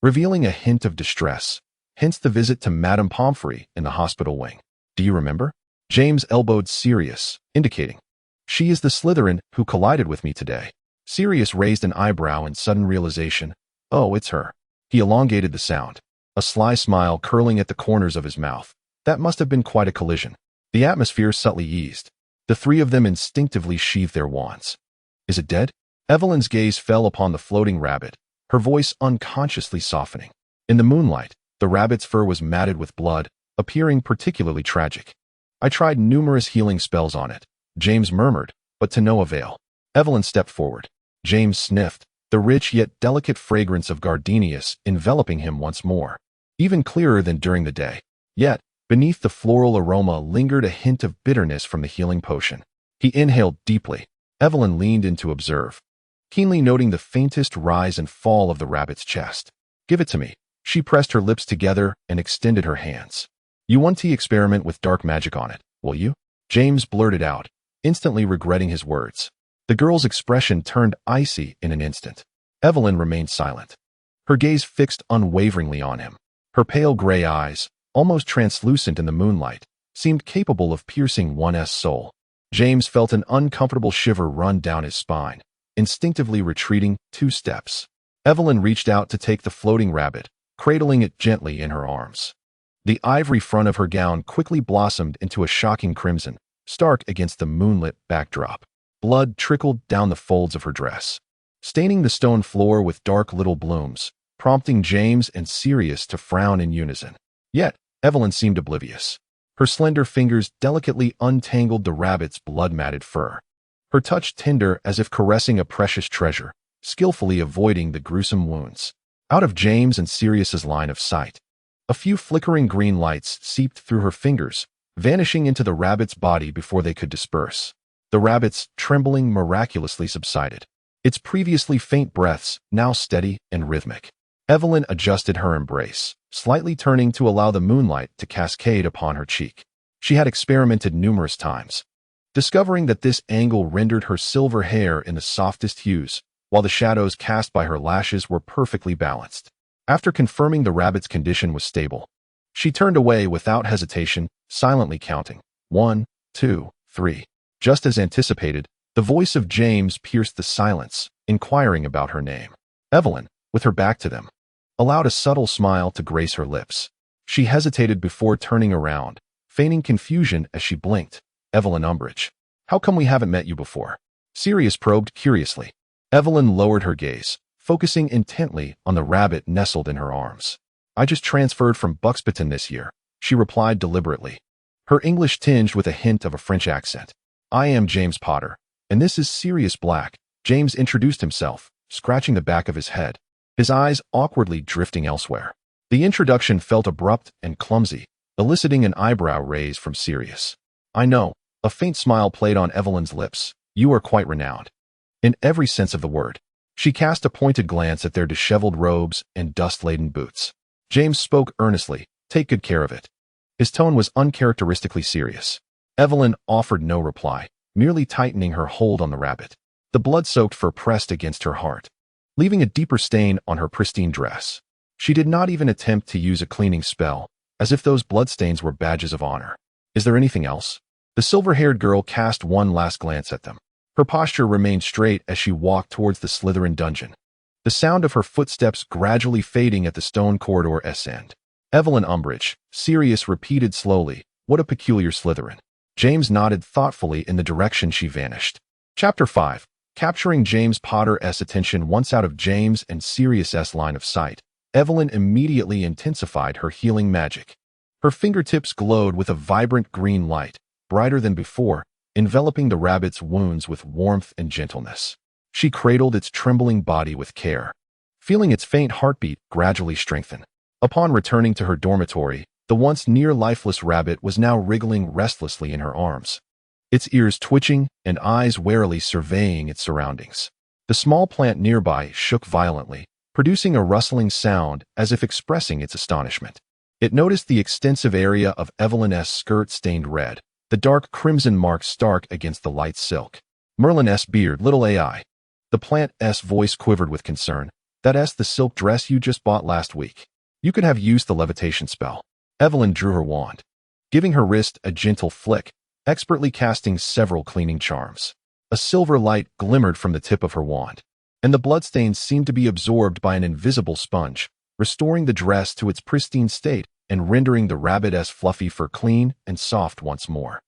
revealing a hint of distress, hence the visit to Madame Pomfrey in the hospital wing. "Do you remember?" James elbowed Sirius, indicating. "She is the Slytherin who collided with me today." Sirius raised an eyebrow in sudden realization. "Oh, it's her." He elongated the sound, a sly smile curling at the corners of his mouth. "That must have been quite a collision." The atmosphere subtly eased. The three of them instinctively sheathed their wands. "Is it dead?" Evelyn's gaze fell upon the floating rabbit, her voice unconsciously softening. In the moonlight, the rabbit's fur was matted with blood, appearing particularly tragic. I tried numerous healing spells on it, James murmured, but to no avail. Evelyn stepped forward. James sniffed, the rich yet delicate fragrance of gardenias enveloping him once more, even clearer than during the day. Yet, beneath the floral aroma lingered a hint of bitterness from the healing potion. He inhaled deeply. Evelyn leaned in to observe, keenly noting the faintest rise and fall of the rabbit's chest. Give it to me. She pressed her lips together and extended her hands. You want to experiment with dark magic on it, will you? James blurted out, instantly regretting his words. The girl's expression turned icy in an instant. Evelyn remained silent, her gaze fixed unwaveringly on him. Her pale gray eyes, almost translucent in the moonlight, seemed capable of piercing one's soul. James felt an uncomfortable shiver run down his spine, instinctively retreating 2 steps. Evelyn reached out to take the floating rabbit, cradling it gently in her arms. The ivory front of her gown quickly blossomed into a shocking crimson, stark against the moonlit backdrop. Blood trickled down the folds of her dress, staining the stone floor with dark little blooms, prompting James and Sirius to frown in unison. Yet, Evelyn seemed oblivious. Her slender fingers delicately untangled the rabbit's blood-matted fur, her touch tender as if caressing a precious treasure, skillfully avoiding the gruesome wounds. Out of James and Sirius's line of sight, a few flickering green lights seeped through her fingers, vanishing into the rabbit's body before they could disperse. The rabbit's trembling miraculously subsided, its previously faint breaths now steady and rhythmic. Evelyn adjusted her embrace, slightly turning to allow the moonlight to cascade upon her cheek. She had experimented numerous times, discovering that this angle rendered her silver hair in the softest hues, while the shadows cast by her lashes were perfectly balanced. After confirming the rabbit's condition was stable, she turned away without hesitation, silently counting 1, 2, 3. Just as anticipated, the voice of James pierced the silence, inquiring about her name. Evelyn, with her back to them, allowed a subtle smile to grace her lips. She hesitated before turning around, feigning confusion as she blinked. Evelyn Umbridge. How come we haven't met you before? Sirius probed curiously. Evelyn lowered her gaze, focusing intently on the rabbit nestled in her arms. I just transferred from Buxbaton this year, she replied deliberately, her English tinged with a hint of a French accent. I am James Potter, and this is Sirius Black. James introduced himself, scratching the back of his head, his eyes awkwardly drifting elsewhere. The introduction felt abrupt and clumsy, eliciting an eyebrow raise from Sirius. I know, a faint smile played on Evelyn's lips. You are quite renowned. In every sense of the word. She cast a pointed glance at their disheveled robes and dust-laden boots. James spoke earnestly, take good care of it. His tone was uncharacteristically serious. Evelyn offered no reply, merely tightening her hold on the rabbit. The blood-soaked fur pressed against her heart, leaving a deeper stain on her pristine dress. She did not even attempt to use a cleaning spell, as if those bloodstains were badges of honor. Is there anything else? The silver-haired girl cast one last glance at them. Her posture remained straight as she walked towards the Slytherin dungeon, the sound of her footsteps gradually fading at the stone corridor's end. Evelyn Umbridge, Sirius repeated slowly, what a peculiar Slytherin. James nodded thoughtfully in the direction she vanished. Chapter 5. Capturing James Potter's attention. Once out of James and Sirius's line of sight, Evelyn immediately intensified her healing magic. Her fingertips glowed with a vibrant green light, brighter than before, enveloping the rabbit's wounds with warmth and gentleness. She cradled its trembling body with care, feeling its faint heartbeat gradually strengthen. Upon returning to her dormitory, the once near-lifeless rabbit was now wriggling restlessly in her arms, its ears twitching and eyes warily surveying its surroundings. The small plant nearby shook violently, producing a rustling sound as if expressing its astonishment. It noticed the extensive area of Evelyn's skirt stained red, the dark crimson mark stark against the light silk. Merlin's beard, little AI. The plant's voice quivered with concern. That's the silk dress you just bought last week. You could have used the levitation spell. Evelyn drew her wand, giving her wrist a gentle flick, expertly casting several cleaning charms. A silver light glimmered from the tip of her wand, and the bloodstains seemed to be absorbed by an invisible sponge, restoring the dress to its pristine state and rendering the rabbit's fluffy fur clean and soft once more.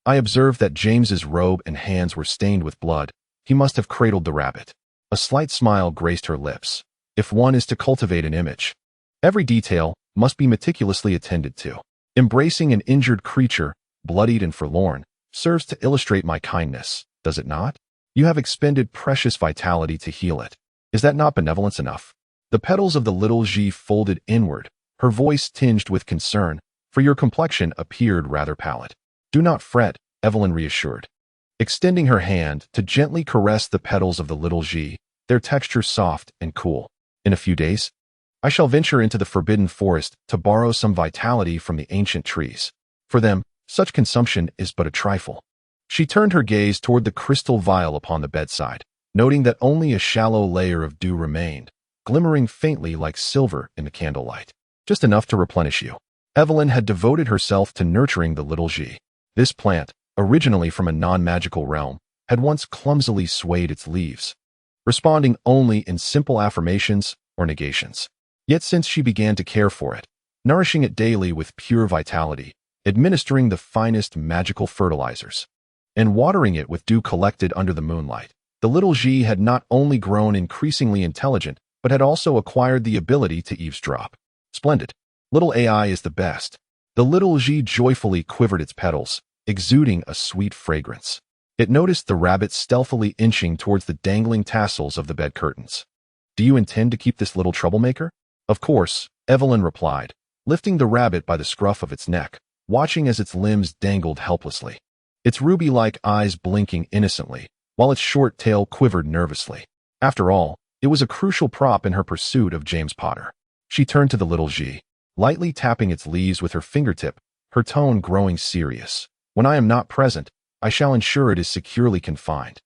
I observed that James's robe and hands were stained with blood. He must have cradled the rabbit. A slight smile graced her lips. If one is to cultivate an image, Every detail must be meticulously attended to. Embracing an injured creature, bloodied and forlorn, serves to illustrate my kindness, does it not? You have expended precious vitality to heal it. Is that not benevolence enough? The petals of the little G folded inward, her voice tinged with concern, for your complexion appeared rather pallid. Do not fret, Evelyn reassured, extending her hand to gently caress the petals of the little G, their texture soft and cool. In a few days, I shall venture into the forbidden forest to borrow some vitality from the ancient trees. For them, such consumption is but a trifle. She turned her gaze toward the crystal vial upon the bedside, noting that only a shallow layer of dew remained, glimmering faintly like silver in the candlelight. Just enough to replenish you. Evelyn had devoted herself to nurturing the little G. This plant, originally from a non-magical realm, had once clumsily swayed its leaves, responding only in simple affirmations or negations. Yet since she began to care for it, nourishing it daily with pure vitality, administering the finest magical fertilizers, and watering it with dew collected under the moonlight, the little G had not only grown increasingly intelligent, but had also acquired the ability to eavesdrop. Splendid. Little AI is the best. The little G joyfully quivered its petals, exuding a sweet fragrance. It noticed the rabbit stealthily inching towards the dangling tassels of the bed curtains. Do you intend to keep this little troublemaker? Of course, Evelyn replied, lifting the rabbit by the scruff of its neck, watching as its limbs dangled helplessly, its ruby-like eyes blinking innocently, while its short tail quivered nervously. After all, it was a crucial prop in her pursuit of James Potter. She turned to the little G, lightly tapping its leaves with her fingertip, her tone growing serious. When I am not present, I shall ensure it is securely confined,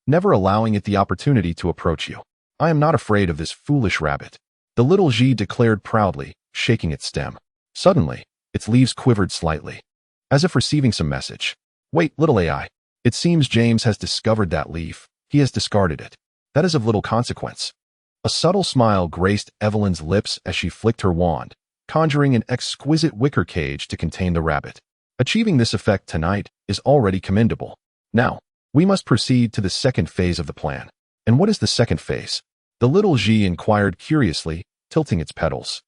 never allowing it the opportunity to approach you. I am not afraid of this foolish rabbit, the little G declared proudly, shaking its stem. Suddenly, its leaves quivered slightly, as if receiving some message. Wait, little AI. It seems James has discovered that leaf. He has discarded it. That is of little consequence. A subtle smile graced Evelyn's lips as she flicked her wand, conjuring an exquisite wicker cage to contain the rabbit. Achieving this effect tonight is already commendable. Now, we must proceed to the second phase of the plan. And what is the second phase? The little G inquired curiously, tilting its petals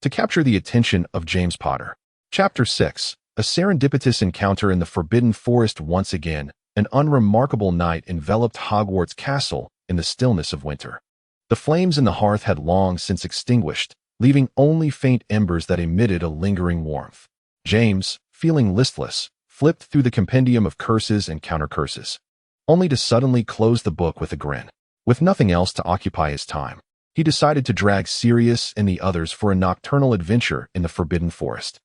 to capture the attention of James Potter. Chapter 6. A serendipitous encounter in the Forbidden Forest. Once again, an unremarkable night enveloped Hogwarts Castle in the stillness of winter. The flames in the hearth had long since extinguished, leaving only faint embers that emitted a lingering warmth. James, feeling listless, flipped through the compendium of curses and counter-curses, only to suddenly close the book with a grin. With nothing else to occupy his time, he decided to drag Sirius and the others for a nocturnal adventure in the Forbidden Forest.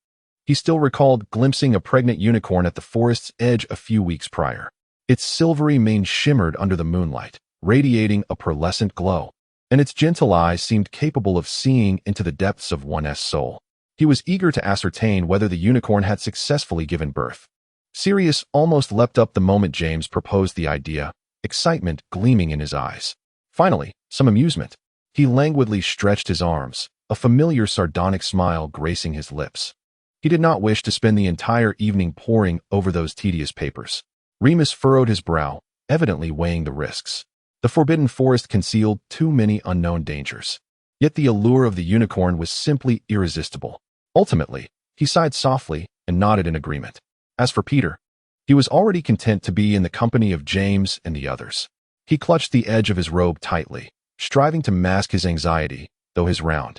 He still recalled glimpsing a pregnant unicorn at the forest's edge a few weeks prior. Its silvery mane shimmered under the moonlight, radiating a pearlescent glow, and its gentle eyes seemed capable of seeing into the depths of one's soul. He was eager to ascertain whether the unicorn had successfully given birth. Sirius almost leapt up the moment James proposed the idea, excitement gleaming in his eyes. Finally, some amusement. He languidly stretched his arms, a familiar sardonic smile gracing his lips. He did not wish to spend the entire evening poring over those tedious papers. Remus furrowed his brow, evidently weighing the risks. The Forbidden Forest concealed too many unknown dangers. Yet the allure of the unicorn was simply irresistible. Ultimately, he sighed softly and nodded in agreement. As for Peter, he was already content to be in the company of James and the others. He clutched the edge of his robe tightly, striving to mask his anxiety, though his round,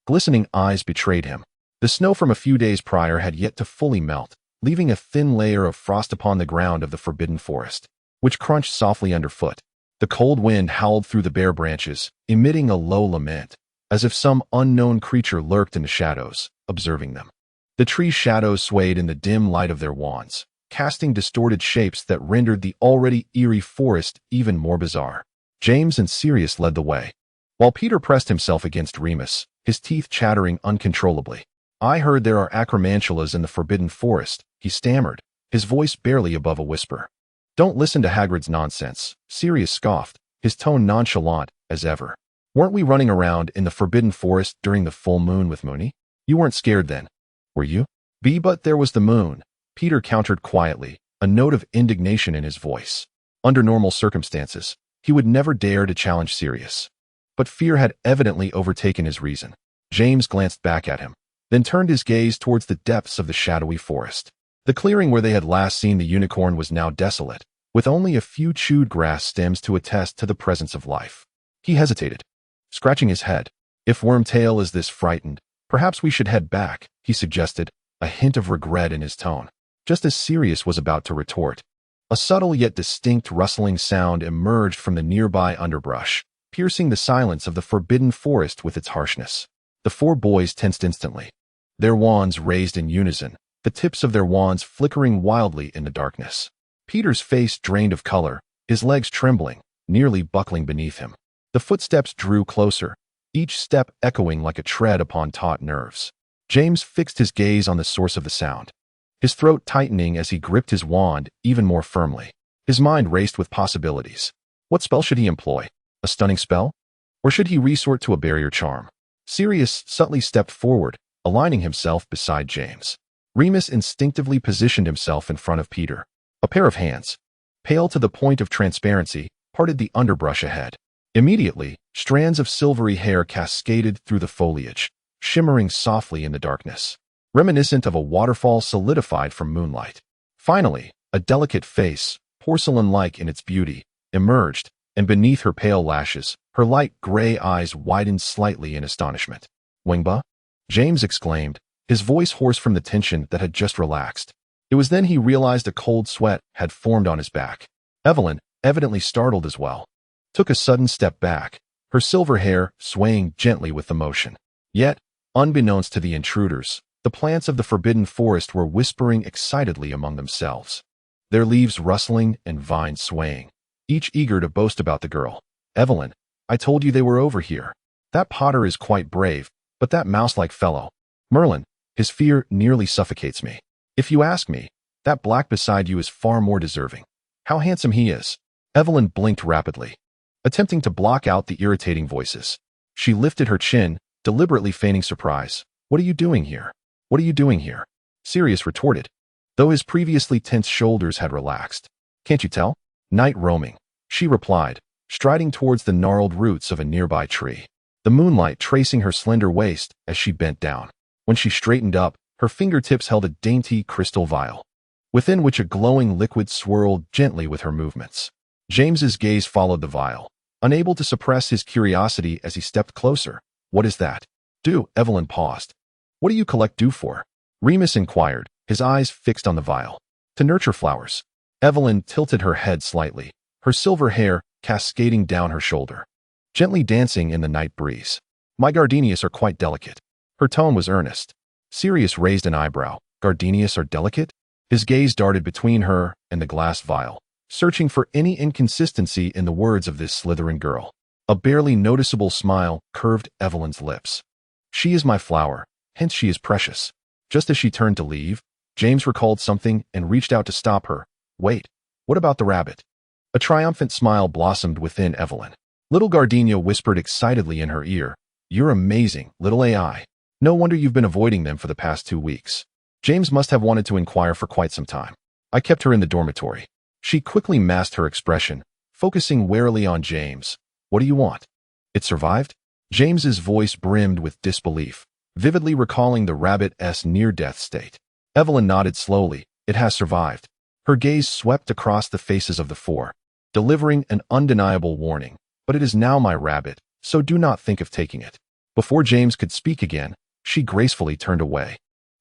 glistening eyes betrayed him. The snow from a few days prior had yet to fully melt, leaving a thin layer of frost upon the ground of the Forbidden Forest, which crunched softly underfoot. The cold wind howled through the bare branches, emitting a low lament, as if some unknown creature lurked in the shadows, observing them. The tree's shadows swayed in the dim light of their wands, casting distorted shapes that rendered the already eerie forest even more bizarre. James and Sirius led the way, while Peter pressed himself against Remus, his teeth chattering uncontrollably. I heard there are acromantulas in the Forbidden Forest, he stammered, his voice barely above a whisper. Don't listen to Hagrid's nonsense, Sirius scoffed, his tone nonchalant as ever. Weren't we running around in the Forbidden Forest during the full moon with Moony? You weren't scared then, were you? But there was the moon, Peter countered quietly, a note of indignation in his voice. Under normal circumstances, he would never dare to challenge Sirius. But fear had evidently overtaken his reason. James glanced back at him, then turned his gaze towards the depths of the shadowy forest. The clearing where they had last seen the unicorn was now desolate, with only a few chewed grass stems to attest to the presence of life. He hesitated, scratching his head. If Wormtail is this frightened, perhaps we should head back, he suggested, a hint of regret in his tone. Just as Sirius was about to retort, a subtle yet distinct rustling sound emerged from the nearby underbrush, piercing the silence of the forbidden forest with its harshness. The four boys tensed instantly, their wands raised in unison, the tips of their wands flickering wildly in the darkness. Peter's face drained of color, his legs trembling, nearly buckling beneath him. The footsteps drew closer, each step echoing like a tread upon taut nerves. James fixed his gaze on the source of the sound, his throat tightening as he gripped his wand even more firmly. His mind raced with possibilities. What spell should he employ? A stunning spell? Or should he resort to a barrier charm? Sirius subtly stepped forward, aligning himself beside James. Remus instinctively positioned himself in front of Peter. A pair of hands, pale to the point of transparency, parted the underbrush ahead. Immediately, strands of silvery hair cascaded through the foliage, shimmering softly in the darkness, reminiscent of a waterfall solidified from moonlight. Finally, a delicate face, porcelain-like in its beauty, emerged, and beneath her pale lashes, her light gray eyes widened slightly in astonishment. "Wingba?" James exclaimed, his voice hoarse from the tension that had just relaxed. It was then he realized a cold sweat had formed on his back. Evelyn, evidently startled as well, took a sudden step back, her silver hair swaying gently with the motion. Yet, unbeknownst to the intruders, the plants of the forbidden forest were whispering excitedly among themselves, their leaves rustling and vines swaying, each eager to boast about the girl. "Evelyn, I told you they were over here. That Potter is quite brave, but that mouse-like fellow, Merlin, his fear nearly suffocates me. If you ask me, that black beside you is far more deserving. How handsome he is." Evelyn blinked rapidly, attempting to block out the irritating voices. She lifted her chin, deliberately feigning surprise. "What are you doing here? What are you doing here?" Sirius retorted, though his previously tense shoulders had relaxed. "Can't you tell? Night roaming," she replied, striding towards the gnarled roots of a nearby tree, the moonlight tracing her slender waist as she bent down. When she straightened up, her fingertips held a dainty crystal vial, within which a glowing liquid swirled gently with her movements. James's gaze followed the vial, unable to suppress his curiosity as he stepped closer. "What is that?" "Dew," Evelyn paused. "What do you collect dew for?" Remus inquired, his eyes fixed on the vial. "To nurture flowers." Evelyn tilted her head slightly, her silver hair cascading down her shoulder, gently dancing in the night breeze. "My gardenias are quite delicate." Her tone was earnest. Sirius raised an eyebrow. "Gardenias are delicate?" His gaze darted between her and the glass vial, searching for any inconsistency in the words of this Slytherin girl. A barely noticeable smile curved Evelyn's lips. "She is my flower, hence she is precious." Just as she turned to leave, James recalled something and reached out to stop her. "Wait, what about the rabbit?" A triumphant smile blossomed within Evelyn. Little Gardenia whispered excitedly in her ear, "You're amazing, little AI. No wonder you've been avoiding them for the past 2 weeks." James must have wanted to inquire for quite some time. "I kept her in the dormitory." She quickly masked her expression, focusing warily on James. "What do you want?" "It survived?" James's voice brimmed with disbelief, vividly recalling the rabbit's near-death state. Evelyn nodded slowly. "It has survived." Her gaze swept across the faces of the four, delivering an undeniable warning. "But it is now my rabbit, so do not think of taking it." Before James could speak again, she gracefully turned away,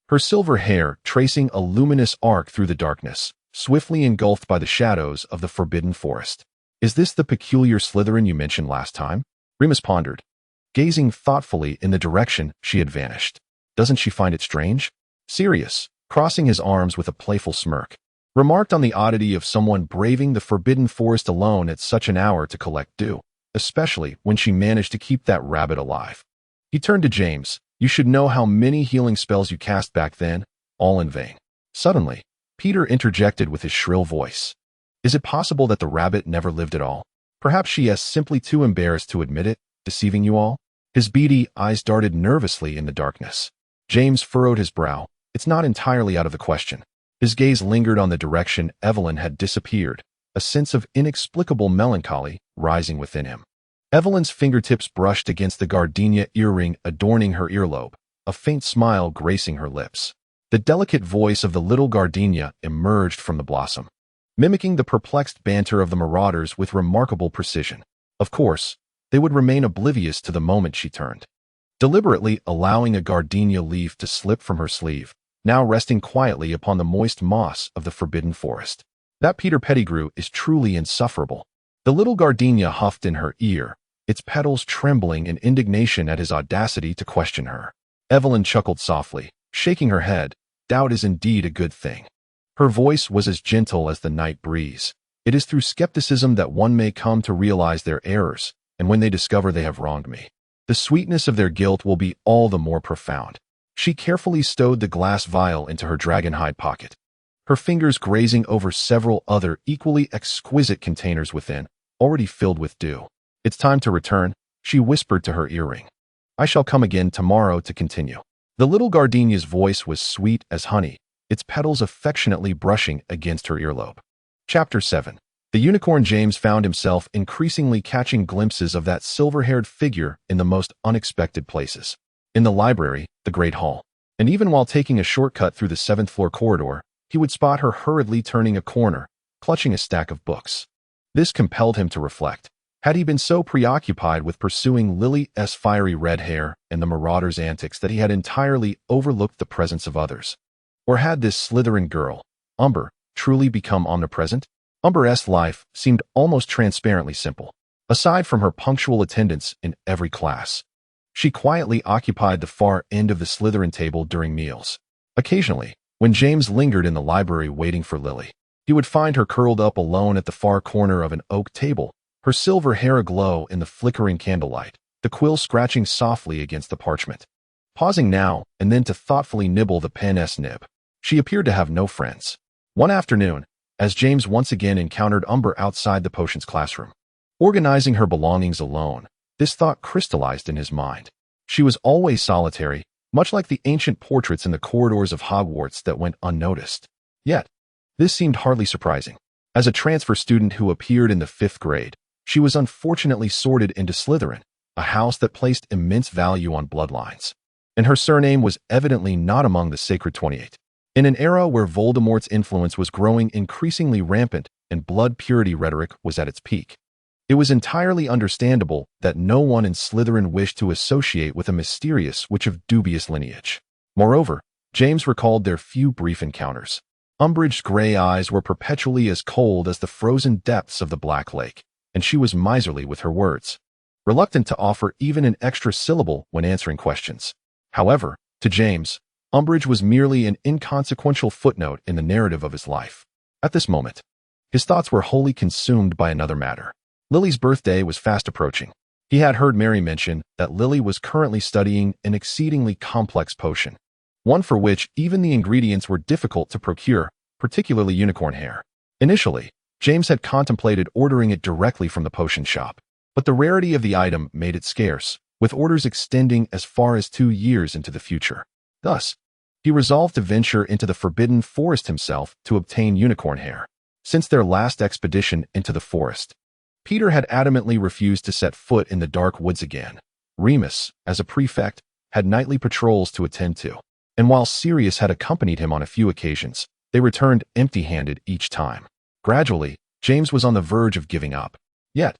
her silver hair tracing a luminous arc through the darkness, swiftly engulfed by the shadows of the forbidden forest. "Is this the peculiar Slytherin you mentioned last time?" Remus pondered, gazing thoughtfully in the direction she had vanished. "Doesn't she find it strange?" Sirius, crossing his arms with a playful smirk, remarked on the oddity of someone braving the forbidden forest alone at such an hour to collect dew, especially when she managed to keep that rabbit alive. He turned to James. "You should know how many healing spells you cast back then, all in vain." Suddenly, Peter interjected with his shrill voice. "Is it possible that the rabbit never lived at all? Perhaps she is simply too embarrassed to admit it, deceiving you all?" His beady eyes darted nervously in the darkness. James furrowed his brow. "It's not entirely out of the question." His gaze lingered on the direction Evelyn had disappeared, a sense of inexplicable melancholy rising within him. Evelyn's fingertips brushed against the gardenia earring adorning her earlobe, a faint smile gracing her lips. The delicate voice of the little gardenia emerged from the blossom, mimicking the perplexed banter of the Marauders with remarkable precision. Of course, they would remain oblivious to the moment she turned, deliberately allowing a gardenia leaf to slip from her sleeve, now resting quietly upon the moist moss of the forbidden forest. That Peter Pettigrew is truly insufferable. The little gardenia huffed in her ear, its petals trembling in indignation at his audacity to question her. Evelyn chuckled softly, shaking her head. Doubt is indeed a good thing. Her voice was as gentle as the night breeze. It is through skepticism that one may come to realize their errors, and when they discover they have wronged me, the sweetness of their guilt will be all the more profound. She carefully stowed the glass vial into her dragonhide pocket, her fingers grazing over several other equally exquisite containers within, already filled with dew. It's time to return, she whispered to her earring. I shall come again tomorrow to continue. The little gardenia's voice was sweet as honey, its petals affectionately brushing against her earlobe. Chapter 7. The unicorn James found himself increasingly catching glimpses of that silver-haired figure in the most unexpected places. In the library, the Great Hall, and even while taking a shortcut through the 7th-floor corridor, he would spot her hurriedly turning a corner, clutching a stack of books. This compelled him to reflect. Had he been so preoccupied with pursuing Lily's fiery red hair and the Marauders' antics that he had entirely overlooked the presence of others? Or had this Slytherin girl, Umber, truly become omnipresent? Umber's life seemed almost transparently simple. Aside from her punctual attendance in every class, she quietly occupied the far end of the Slytherin table during meals. Occasionally, when James lingered in the library waiting for Lily, he would find her curled up alone at the far corner of an oak table, her silver hair aglow in the flickering candlelight, the quill scratching softly against the parchment. Pausing now and then to thoughtfully nibble the pen's nib, she appeared to have no friends. One afternoon, as James once again encountered Umber outside the potions classroom, organizing her belongings alone, this thought crystallized in his mind. She was always solitary, much like the ancient portraits in the corridors of Hogwarts that went unnoticed. Yet, this seemed hardly surprising. As a transfer student who appeared in the 5th grade, she was unfortunately sorted into Slytherin, a house that placed immense value on bloodlines. And her surname was evidently not among the Sacred 28. In an era where Voldemort's influence was growing increasingly rampant and blood purity rhetoric was at its peak, it was entirely understandable that no one in Slytherin wished to associate with a mysterious witch of dubious lineage. Moreover, James recalled their few brief encounters. Umbridge's gray eyes were perpetually as cold as the frozen depths of the Black Lake, and she was miserly with her words, reluctant to offer even an extra syllable when answering questions. However, to James, Umbridge was merely an inconsequential footnote in the narrative of his life. At this moment, his thoughts were wholly consumed by another matter. Lily's birthday was fast approaching. He had heard Mary mention that Lily was currently studying an exceedingly complex potion, one for which even the ingredients were difficult to procure, particularly unicorn hair. Initially, James had contemplated ordering it directly from the potion shop, but the rarity of the item made it scarce, with orders extending as far as 2 years into the future. Thus, he resolved to venture into the Forbidden Forest himself to obtain unicorn hair. Since their last expedition into the forest, Peter had adamantly refused to set foot in the dark woods again. Remus, as a prefect, had nightly patrols to attend to, and while Sirius had accompanied him on a few occasions, they returned empty-handed each time. Gradually, James was on the verge of giving up. Yet,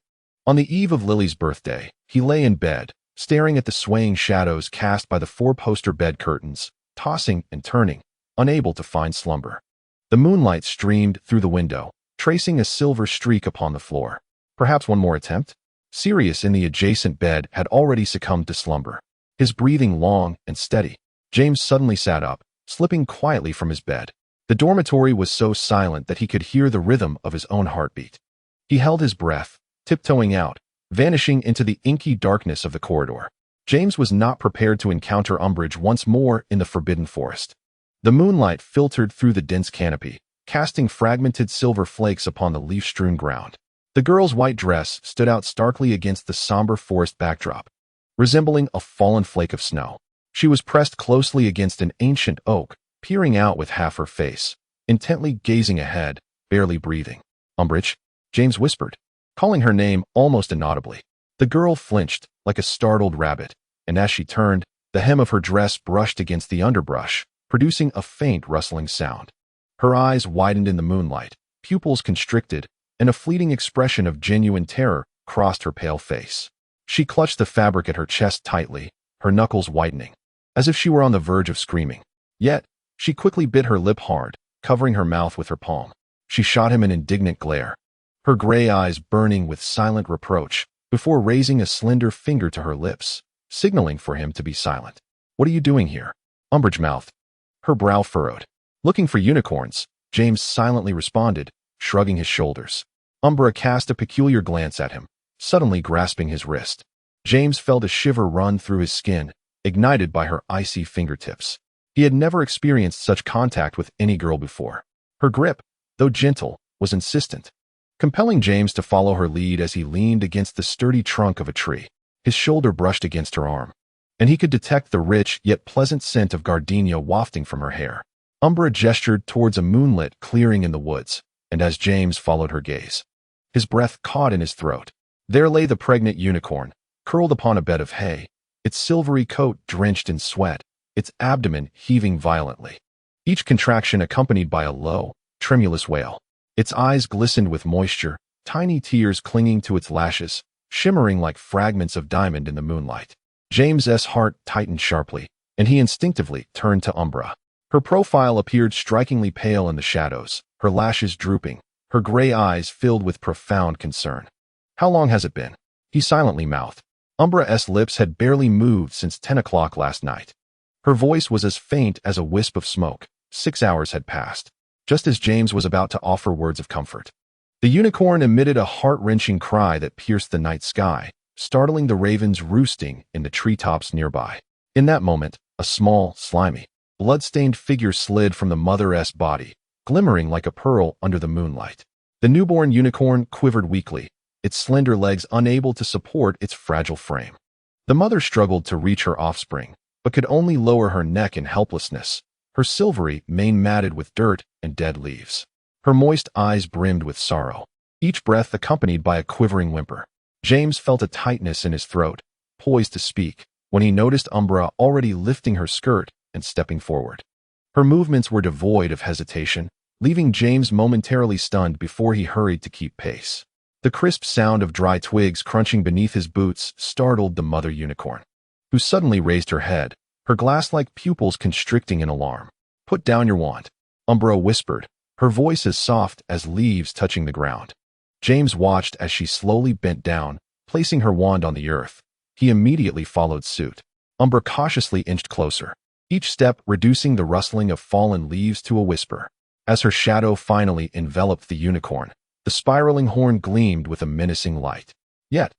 on the eve of Lily's birthday, he lay in bed, staring at the swaying shadows cast by the 4-poster bed curtains, tossing and turning, unable to find slumber. The moonlight streamed through the window, tracing a silver streak upon the floor. Perhaps one more attempt? Sirius in the adjacent bed had already succumbed to slumber, his breathing long and steady. James suddenly sat up, slipping quietly from his bed. The dormitory was so silent that he could hear the rhythm of his own heartbeat. He held his breath, tiptoeing out, vanishing into the inky darkness of the corridor. James was not prepared to encounter Umbridge once more in the Forbidden Forest. The moonlight filtered through the dense canopy, casting fragmented silver flakes upon the leaf-strewn ground. The girl's white dress stood out starkly against the somber forest backdrop, resembling a fallen flake of snow. She was pressed closely against an ancient oak, peering out with half her face, intently gazing ahead, barely breathing. Umbridge, James whispered, calling her name almost inaudibly. The girl flinched like a startled rabbit, and as she turned, the hem of her dress brushed against the underbrush, producing a faint rustling sound. Her eyes widened in the moonlight, pupils constricted, and a fleeting expression of genuine terror crossed her pale face. She clutched the fabric at her chest tightly, her knuckles whitening, as if she were on the verge of screaming. Yet, she quickly bit her lip hard, covering her mouth with her palm. She shot him an indignant glare, her gray eyes burning with silent reproach, before raising a slender finger to her lips, signaling for him to be silent. "What are you doing here?" Umbridge mouthed, her brow furrowed. "Looking for unicorns," James silently responded, shrugging his shoulders. Umbra cast a peculiar glance at him, suddenly grasping his wrist. James felt a shiver run through his skin, ignited by her icy fingertips. He had never experienced such contact with any girl before. Her grip, though gentle, was insistent, compelling James to follow her lead as he leaned against the sturdy trunk of a tree. His shoulder brushed against her arm, and he could detect the rich yet pleasant scent of gardenia wafting from her hair. Umbra gestured towards a moonlit clearing in the woods, and as James followed her gaze, his breath caught in his throat. There lay the pregnant unicorn, curled upon a bed of hay, its silvery coat drenched in sweat, its abdomen heaving violently, each contraction accompanied by a low, tremulous wail. Its eyes glistened with moisture, tiny tears clinging to its lashes, shimmering like fragments of diamond in the moonlight. James's heart tightened sharply, and he instinctively turned to Umbra. Her profile appeared strikingly pale in the shadows, her lashes drooping, her gray eyes filled with profound concern. "How long has it been?" he silently mouthed. Umbra's lips had barely moved since 10 o'clock last night. Her voice was as faint as a wisp of smoke. 6 hours had passed. Just as James was about to offer words of comfort, the unicorn emitted a heart-wrenching cry that pierced the night sky, startling the ravens roosting in the treetops nearby. In that moment, a small, slimy, blood-stained figure slid from the mother's body, glimmering like a pearl under the moonlight. The newborn unicorn quivered weakly, its slender legs unable to support its fragile frame. The mother struggled to reach her offspring, but could only lower her neck in helplessness, her silvery mane matted with dirt and dead leaves. Her moist eyes brimmed with sorrow, each breath accompanied by a quivering whimper. James felt a tightness in his throat, poised to speak, when he noticed Umbra already lifting her skirt and stepping forward. Her movements were devoid of hesitation, leaving James momentarily stunned before he hurried to keep pace. The crisp sound of dry twigs crunching beneath his boots startled the mother unicorn, who suddenly raised her head, her glass-like pupils constricting in alarm. "Put down your wand," Umbra whispered, her voice as soft as leaves touching the ground. James watched as she slowly bent down, placing her wand on the earth. He immediately followed suit. Umbra cautiously inched closer, each step reducing the rustling of fallen leaves to a whisper. As her shadow finally enveloped the unicorn, the spiraling horn gleamed with a menacing light. Yet,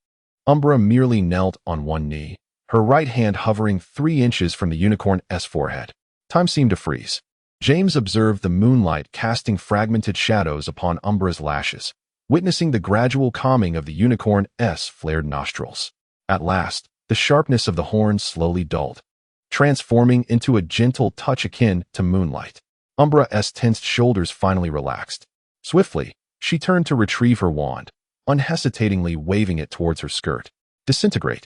Umbra merely knelt on one knee, her right hand hovering 3 inches from the unicorn's forehead. Time seemed to freeze. James observed the moonlight casting fragmented shadows upon Umbra's lashes, witnessing the gradual calming of the unicorn's flared nostrils. At last, the sharpness of the horn slowly dulled, transforming into a gentle touch akin to moonlight. Umbra's tensed shoulders finally relaxed. Swiftly, she turned to retrieve her wand, unhesitatingly waving it towards her skirt. "Disintegrate."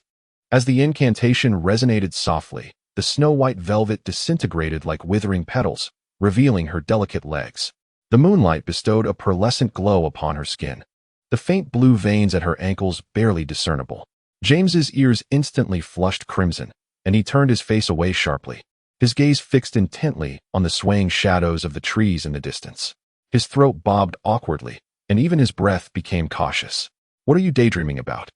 As the incantation resonated softly, the snow-white velvet disintegrated like withering petals, revealing her delicate legs. The moonlight bestowed a pearlescent glow upon her skin, the faint blue veins at her ankles barely discernible. James's ears instantly flushed crimson, and he turned his face away sharply, his gaze fixed intently on the swaying shadows of the trees in the distance. His throat bobbed awkwardly, and even his breath became cautious. "What are you daydreaming about?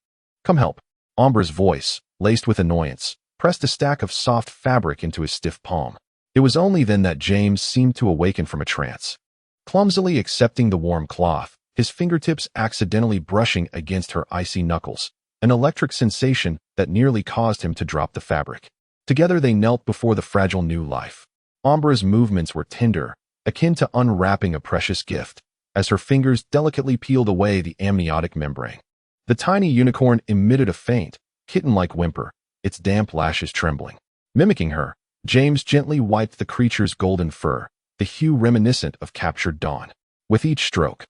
Come help." Umbra's voice, laced with annoyance, pressed a stack of soft fabric into his stiff palm. It was only then that James seemed to awaken from a trance. Clumsily accepting the warm cloth, his fingertips accidentally brushing against her icy knuckles, an electric sensation that nearly caused him to drop the fabric. Together they knelt before the fragile new life. Umbra's movements were tender, akin to unwrapping a precious gift, as her fingers delicately peeled away the amniotic membrane. The tiny unicorn emitted a faint, kitten-like whimper, its damp lashes trembling. Mimicking her, James gently wiped the creature's golden fur, the hue reminiscent of captured dawn. With each stroke,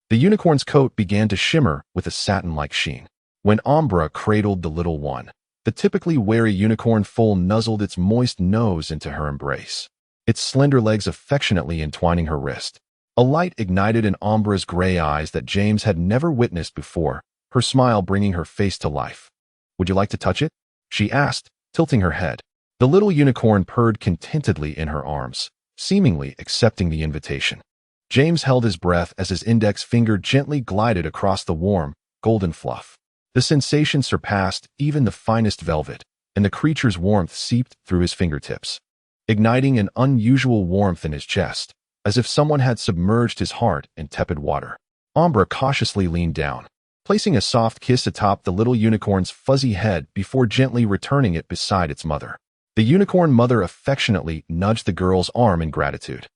the unicorn's coat began to shimmer with a satin-like sheen. When Umbra cradled the little one, the typically wary unicorn foal nuzzled its moist nose into her embrace, its slender legs affectionately entwining her wrist. A light ignited in Umbra's gray eyes that James had never witnessed before, her smile bringing her face to life. "Would you like to touch it?" she asked, tilting her head. The little unicorn purred contentedly in her arms, seemingly accepting the invitation. James held his breath as his index finger gently glided across the warm, golden fluff. The sensation surpassed even the finest velvet, and the creature's warmth seeped through his fingertips, igniting an unusual warmth in his chest, as if someone had submerged his heart in tepid water. Umbra cautiously leaned down, placing a soft kiss atop the little unicorn's fuzzy head before gently returning it beside its mother. The unicorn mother affectionately nudged the girl's arm in gratitude.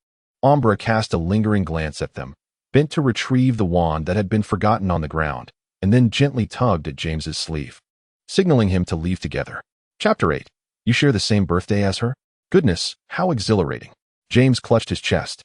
Umbra cast a lingering glance at them, bent to retrieve the wand that had been forgotten on the ground, and then gently tugged at James's sleeve, signaling him to leave together. Chapter 8. You share the same birthday as her? Goodness, how exhilarating. James clutched his chest,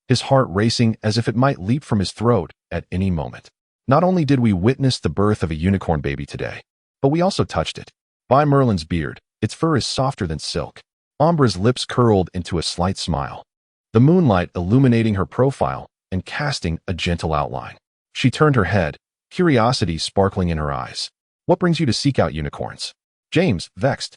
his heart racing as if it might leap from his throat at any moment. Not only did we witness the birth of a unicorn baby today, but we also touched it. By Merlin's beard, its fur is softer than silk. Umbra's lips curled into a slight smile, the moonlight illuminating her profile and casting a gentle outline. She turned her head, curiosity sparkling in her eyes. "What brings you to seek out unicorns?" James, vexed,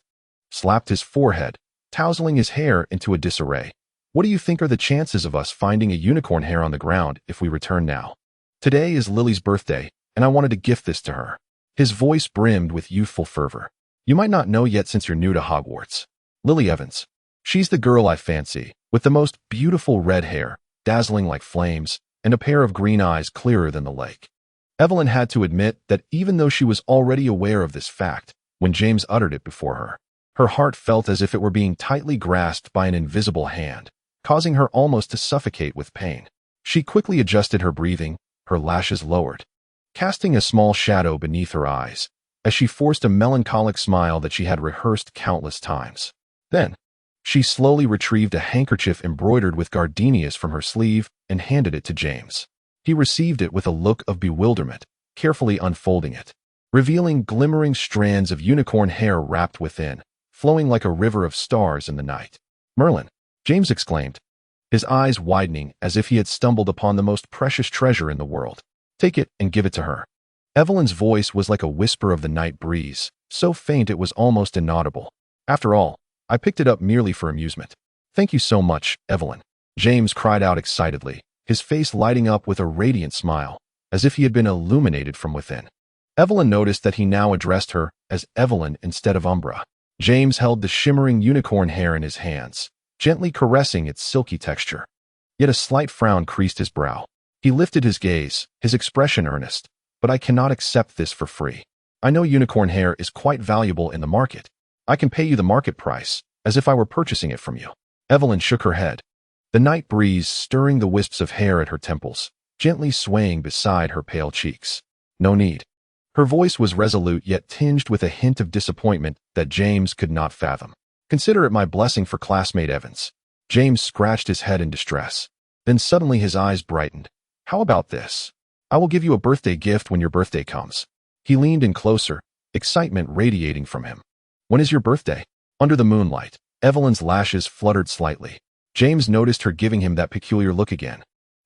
slapped his forehead, tousling his hair into a disarray. "What do you think are the chances of us finding a unicorn hair on the ground if we return now? Today is Lily's birthday, and I wanted to gift this to her." His voice brimmed with youthful fervor. "You might not know yet since you're new to Hogwarts. Lily Evans. She's the girl I fancy, with the most beautiful red hair, dazzling like flames, and a pair of green eyes clearer than the lake." Evelyn had to admit that even though she was already aware of this fact, when James uttered it before her, her heart felt as if it were being tightly grasped by an invisible hand, causing her almost to suffocate with pain. She quickly adjusted her breathing, her lashes lowered, casting a small shadow beneath her eyes, as she forced a melancholic smile that she had rehearsed countless times. Then, she slowly retrieved a handkerchief embroidered with gardenias from her sleeve and handed it to James. He received it with a look of bewilderment, carefully unfolding it, revealing glimmering strands of unicorn hair wrapped within, flowing like a river of stars in the night. "Merlin!" James exclaimed, his eyes widening as if he had stumbled upon the most precious treasure in the world. "Take it and give it to her." Evelyn's voice was like a whisper of the night breeze, so faint it was almost inaudible. "After all, I picked it up merely for amusement." "Thank you so much, Evelyn," James cried out excitedly, his face lighting up with a radiant smile, as if he had been illuminated from within. Evelyn noticed that he now addressed her as Evelyn instead of Umbra. James held the shimmering unicorn hair in his hands, gently caressing its silky texture. Yet a slight frown creased his brow. He lifted his gaze, his expression earnest. "But I cannot accept this for free. I know unicorn hair is quite valuable in the market. I can pay you the market price, as if I were purchasing it from you." Evelyn shook her head, the night breeze stirring the wisps of hair at her temples, gently swaying beside her pale cheeks. "No need." Her voice was resolute yet tinged with a hint of disappointment that James could not fathom. "Consider it my blessing for classmate Evans." James scratched his head in distress. Then suddenly his eyes brightened. "How about this? I will give you a birthday gift when your birthday comes." He leaned in closer, excitement radiating from him. "When is your birthday?" Under the moonlight, Evelyn's lashes fluttered slightly. James noticed her giving him that peculiar look again.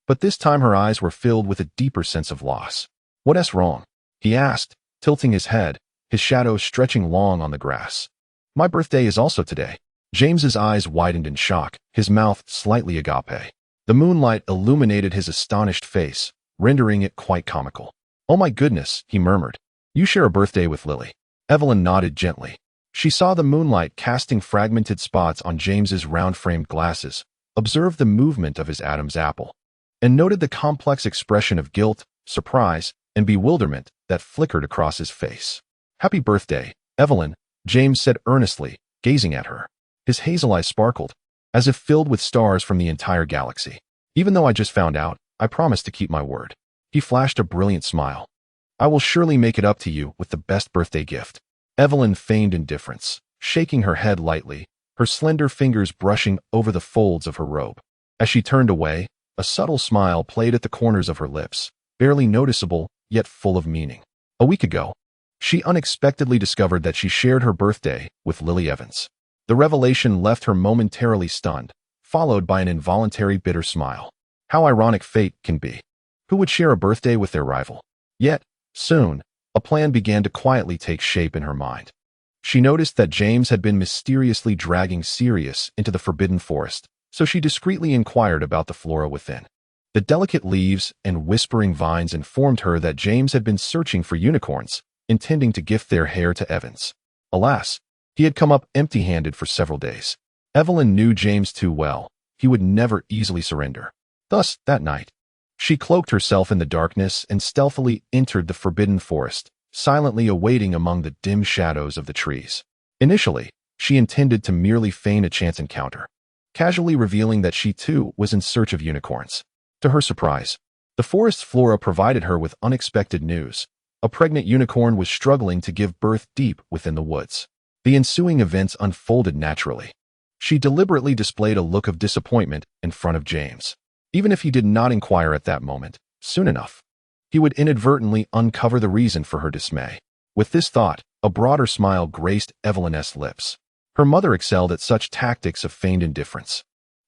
But this time her eyes were filled with a deeper sense of loss. "What's wrong?" he asked, tilting his head, his shadow stretching long on the grass. "My birthday is also today." James's eyes widened in shock, his mouth slightly agape. The moonlight illuminated his astonished face, rendering it quite comical. "Oh my goodness," he murmured. "You share a birthday with Lily." Evelyn nodded gently. She saw the moonlight casting fragmented spots on James's round-framed glasses, observed the movement of his Adam's apple, and noted the complex expression of guilt, surprise, and bewilderment that flickered across his face. "Happy birthday, Evelyn," James said earnestly, gazing at her. His hazel eyes sparkled, as if filled with stars from the entire galaxy. "Even though I just found out, I promise to keep my word." He flashed a brilliant smile. "I will surely make it up to you with the best birthday gift." Evelyn feigned indifference, shaking her head lightly, her slender fingers brushing over the folds of her robe. As she turned away, a subtle smile played at the corners of her lips, barely noticeable, yet full of meaning. "A week ago, She unexpectedly discovered that she shared her birthday with Lily Evans. The revelation left her momentarily stunned, followed by an involuntary bitter smile. How ironic fate can be. Who would share a birthday with their rival? Yet, soon, a plan began to quietly take shape in her mind. She noticed that James had been mysteriously dragging Sirius into the Forbidden Forest, so she discreetly inquired about the flora within. The delicate leaves and whispering vines informed her that James had been searching for unicorns, intending to gift their hair to Evans. Alas, he had come up empty-handed for several days. Evelyn knew James too well. He would never easily surrender. Thus, that night, she cloaked herself in the darkness and stealthily entered the Forbidden Forest, silently awaiting among the dim shadows of the trees. Initially, she intended to merely feign a chance encounter, casually revealing that she too was in search of unicorns. To her surprise, the forest's flora provided her with unexpected news. A pregnant unicorn was struggling to give birth deep within the woods. The ensuing events unfolded naturally. She deliberately displayed a look of disappointment in front of James. Even if he did not inquire at that moment, soon enough, he would inadvertently uncover the reason for her dismay. With this thought, a broader smile graced Evelyn's lips. Her mother excelled at such tactics of feigned indifference,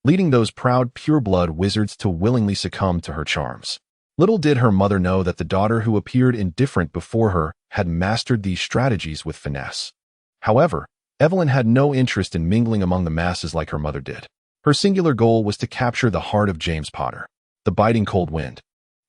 leading those proud pure-blood wizards to willingly succumb to her charms. Little did her mother know that the daughter who appeared indifferent before her had mastered these strategies with finesse. However, Evelyn had no interest in mingling among the masses like her mother did. Her singular goal was to capture the heart of James Potter. The biting cold wind,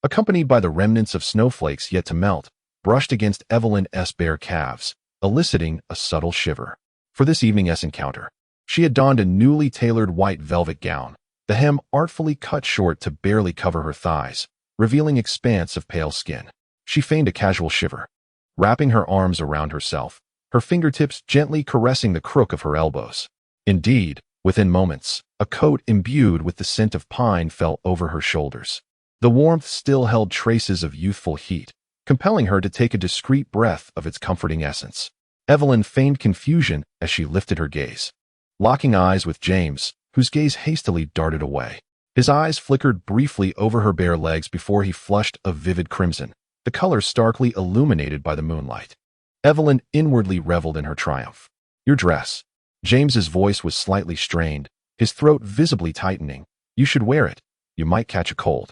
accompanied by the remnants of snowflakes yet to melt, brushed against Evelyn's bare calves, eliciting a subtle shiver. For this evening's encounter, she had donned a newly tailored white velvet gown, the hem artfully cut short to barely cover her thighs, revealing expanse of pale skin. She feigned a casual shiver, wrapping her arms around herself, her fingertips gently caressing the crook of her elbows. Indeed, within moments, a coat imbued with the scent of pine fell over her shoulders. The warmth still held traces of youthful heat, compelling her to take a discreet breath of its comforting essence. Evelyn feigned confusion as she lifted her gaze, locking eyes with James, whose gaze hastily darted away. His eyes flickered briefly over her bare legs before he flushed a vivid crimson, the color starkly illuminated by the moonlight. Evelyn inwardly reveled in her triumph. Your dress. James's voice was slightly strained, his throat visibly tightening. You should wear it. You might catch a cold.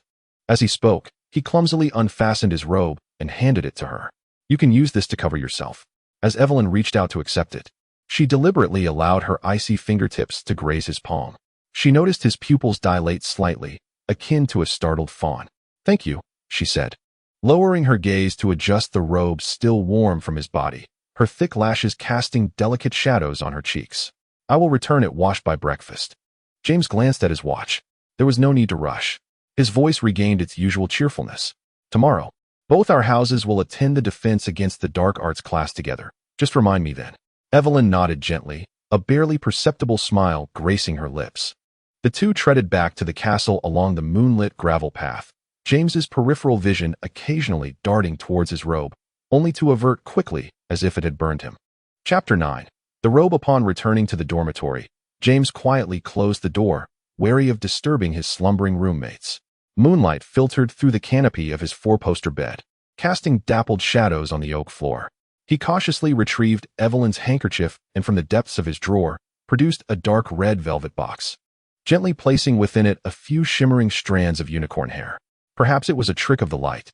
As he spoke, he clumsily unfastened his robe and handed it to her. You can use this to cover yourself. As Evelyn reached out to accept it, she deliberately allowed her icy fingertips to graze his palm. She noticed his pupils dilate slightly, akin to a startled fawn. Thank you, she said, lowering her gaze to adjust the robe still warm from his body, her thick lashes casting delicate shadows on her cheeks. I will return it washed by breakfast. James glanced at his watch. There was no need to rush. His voice regained its usual cheerfulness. Tomorrow, both our houses will attend the defense against the dark arts class together. Just remind me then. Evelyn nodded gently, a barely perceptible smile gracing her lips. The two treaded back to the castle along the moonlit gravel path, James's peripheral vision occasionally darting towards his robe, only to avert quickly as if it had burned him. Chapter 9. The robe. Upon returning to the dormitory, James quietly closed the door, wary of disturbing his slumbering roommates. Moonlight filtered through the canopy of his four-poster bed, casting dappled shadows on the oak floor. He cautiously retrieved Evelyn's handkerchief and from the depths of his drawer, produced a dark red velvet box, gently placing within it a few shimmering strands of unicorn hair. Perhaps it was a trick of the light,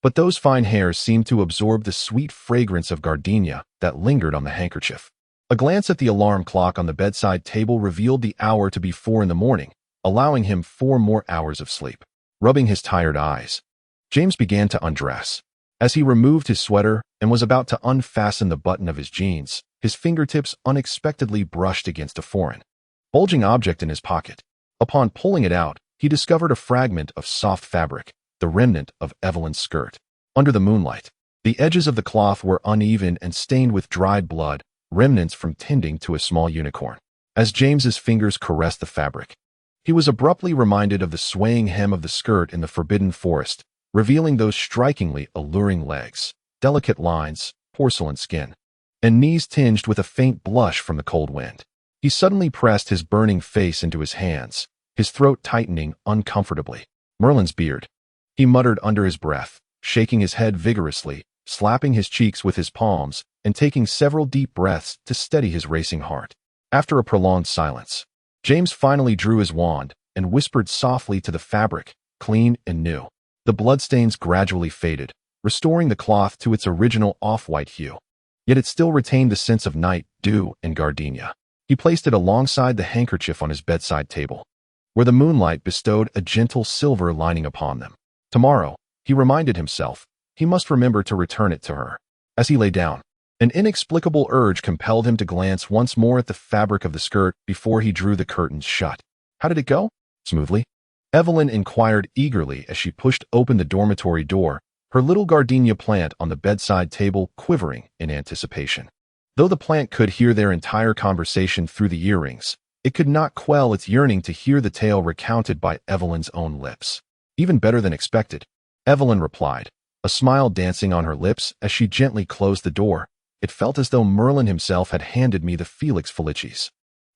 but those fine hairs seemed to absorb the sweet fragrance of gardenia that lingered on the handkerchief. A glance at the alarm clock on the bedside table revealed the hour to be 4 in the morning, allowing him 4 more hours of sleep. Rubbing his tired eyes, James began to undress. As he removed his sweater and was about to unfasten the button of his jeans, his fingertips unexpectedly brushed against a foreign, bulging object in his pocket. Upon pulling it out, he discovered a fragment of soft fabric, the remnant of Evelyn's skirt. Under the moonlight, the edges of the cloth were uneven and stained with dried blood, remnants from tending to a small unicorn. As James's fingers caressed the fabric, he was abruptly reminded of the swaying hem of the skirt in the Forbidden Forest, revealing those strikingly alluring legs, delicate lines, porcelain skin, and knees tinged with a faint blush from the cold wind. He suddenly pressed his burning face into his hands, his throat tightening uncomfortably. Merlin's beard, he muttered under his breath, shaking his head vigorously, slapping his cheeks with his palms and taking several deep breaths to steady his racing heart. After a prolonged silence, James finally drew his wand and whispered softly to the fabric, clean and new. The bloodstains gradually faded, restoring the cloth to its original off-white hue. Yet it still retained the scents of night, dew, and gardenia. He placed it alongside the handkerchief on his bedside table, where the moonlight bestowed a gentle silver lining upon them. Tomorrow, he reminded himself, he must remember to return it to her. As he lay down, an inexplicable urge compelled him to glance once more at the fabric of the skirt before he drew the curtains shut. How did it go? Smoothly? Evelyn inquired eagerly as she pushed open the dormitory door, her little gardenia plant on the bedside table quivering in anticipation. Though the plant could hear their entire conversation through the earrings, it could not quell its yearning to hear the tale recounted by Evelyn's own lips. Even better than expected, Evelyn replied, a smile dancing on her lips as she gently closed the door. It felt as though Merlin himself had handed me the Felix Felicis.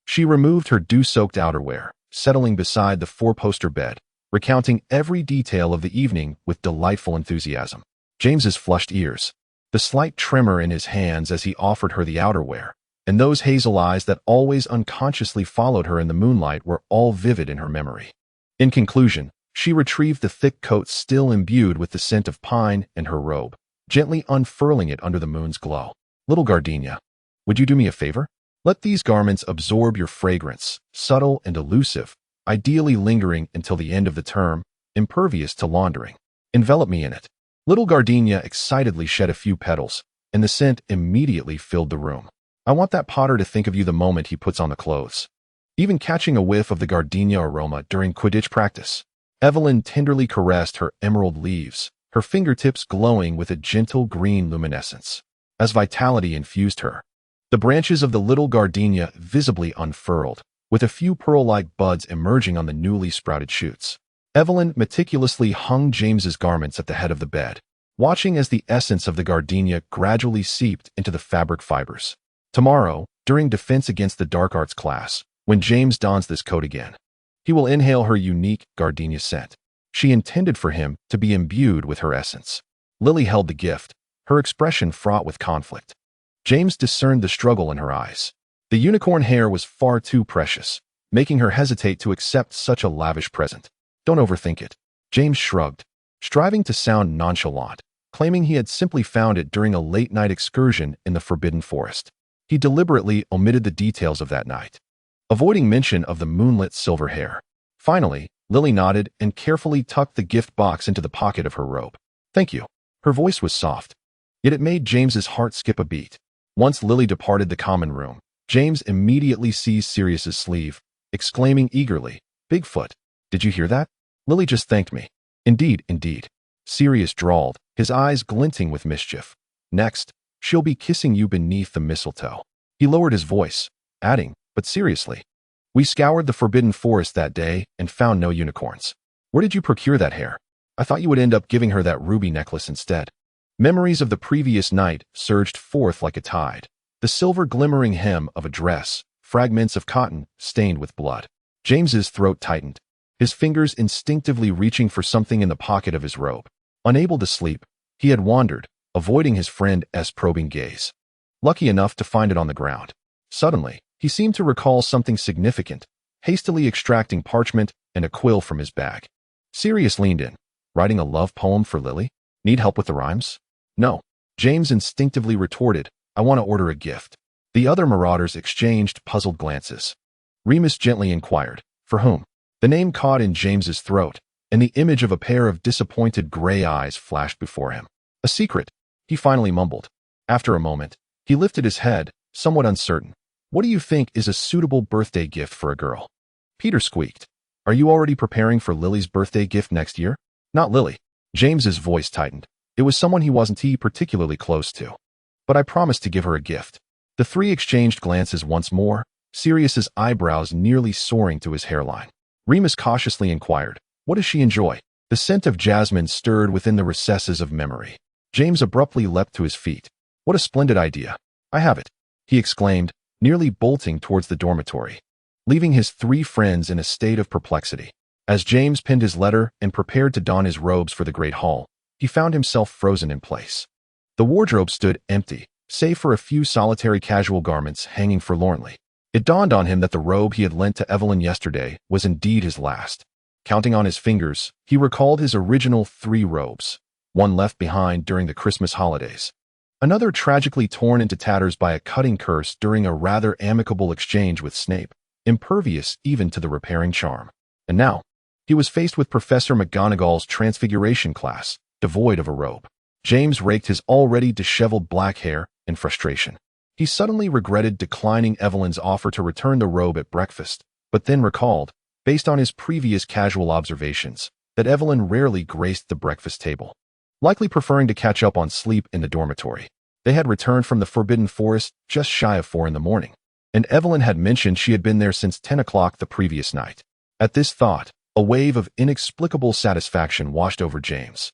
She removed her dew-soaked outerwear, settling beside the four-poster bed, recounting every detail of the evening with delightful enthusiasm. James's flushed ears, the slight tremor in his hands as he offered her the outerwear, and those hazel eyes that always unconsciously followed her in the moonlight were all vivid in her memory. In conclusion, she retrieved the thick coat still imbued with the scent of pine and her robe, gently unfurling it under the moon's glow. Little gardenia, would you do me a favor? Let these garments absorb your fragrance, subtle and elusive, ideally lingering until the end of the term, impervious to laundering. Envelop me in it. Little gardenia excitedly shed a few petals, and the scent immediately filled the room. I want that Potter to think of you the moment he puts on the clothes. Even catching a whiff of the gardenia aroma during Quidditch practice, Evelyn tenderly caressed her emerald leaves, her fingertips glowing with a gentle green luminescence. As vitality infused her, the branches of the little gardenia visibly unfurled, with a few pearl-like buds emerging on the newly sprouted shoots. Evelyn meticulously hung James's garments at the head of the bed, watching as the essence of the gardenia gradually seeped into the fabric fibers. Tomorrow, during Defense Against the Dark Arts class, when James dons this coat again, he will inhale her unique gardenia scent. She intended for him to be imbued with her essence. Lily held the gift, her expression fraught with conflict. James discerned the struggle in her eyes. The unicorn hair was far too precious, making her hesitate to accept such a lavish present. Don't overthink it. James shrugged, striving to sound nonchalant, claiming he had simply found it during a late-night excursion in the Forbidden Forest. He deliberately omitted the details of that night, avoiding mention of the moonlit silver hair. Finally, Lily nodded and carefully tucked the gift box into the pocket of her robe. Thank you. Her voice was soft, yet it made James's heart skip a beat. Once Lily departed the common room, James immediately seized Sirius's sleeve, exclaiming eagerly, Bigfoot, did you hear that? Lily just thanked me. Indeed, indeed. Sirius drawled, his eyes glinting with mischief. Next, she'll be kissing you beneath the mistletoe. He lowered his voice, adding, but seriously. We scoured the Forbidden Forest that day and found no unicorns. Where did you procure that hair? I thought you would end up giving her that ruby necklace instead. Memories of the previous night surged forth like a tide. The silver glimmering hem of a dress, fragments of cotton stained with blood. James's throat tightened, his fingers instinctively reaching for something in the pocket of his robe. Unable to sleep, he had wandered, avoiding his friend's probing gaze. Lucky enough to find it on the ground. Suddenly, he seemed to recall something significant, hastily extracting parchment and a quill from his bag. Sirius leaned in. Writing a love poem for Lily? Need help with the rhymes? No. James instinctively retorted, I want to order a gift. The other Marauders exchanged puzzled glances. Remus gently inquired, for whom? The name caught in James's throat, and the image of a pair of disappointed gray eyes flashed before him. A secret, he finally mumbled. After a moment, he lifted his head, somewhat uncertain. What do you think is a suitable birthday gift for a girl? Peter squeaked. Are you already preparing for Lily's birthday gift next year? Not Lily. James's voice tightened. It was someone he wasn't particularly close to. But I promised to give her a gift. The three exchanged glances once more, Sirius's eyebrows nearly soaring to his hairline. Remus cautiously inquired, what does she enjoy? The scent of jasmine stirred within the recesses of memory. James abruptly leapt to his feet. What a splendid idea. I have it, he exclaimed, nearly bolting towards the dormitory, leaving his three friends in a state of perplexity. As James penned his letter and prepared to don his robes for the Great Hall, he found himself frozen in place. The wardrobe stood empty, save for a few solitary casual garments hanging forlornly. It dawned on him that the robe he had lent to Evelyn yesterday was indeed his last. Counting on his fingers, he recalled his original 3 robes, one left behind during the Christmas holidays, another tragically torn into tatters by a cutting curse during a rather amicable exchange with Snape, impervious even to the repairing charm. And now, he was faced with Professor McGonagall's Transfiguration class, devoid of a robe. James raked his already disheveled black hair in frustration. He suddenly regretted declining Evelyn's offer to return the robe at breakfast, but then recalled, based on his previous casual observations, that Evelyn rarely graced the breakfast table, likely preferring to catch up on sleep in the dormitory. They had returned from the Forbidden Forest just shy of 4 in the morning, and Evelyn had mentioned she had been there since 10 o'clock the previous night. At this thought, a wave of inexplicable satisfaction washed over James.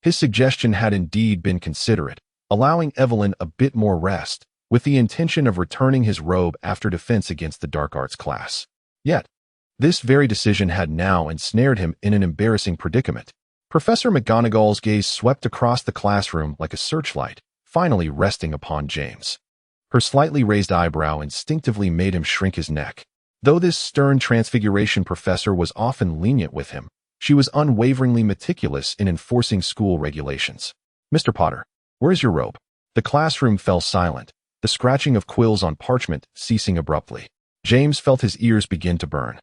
His suggestion had indeed been considerate, allowing Evelyn a bit more rest, with the intention of returning his robe after defense against the dark arts class. Yet, this very decision had now ensnared him in an embarrassing predicament. Professor McGonagall's gaze swept across the classroom like a searchlight, finally resting upon James. Her slightly raised eyebrow instinctively made him shrink his neck. Though this stern Transfiguration professor was often lenient with him, she was unwaveringly meticulous in enforcing school regulations. "Mr. Potter, where is your robe?" The classroom fell silent, the scratching of quills on parchment ceasing abruptly. James felt his ears begin to burn,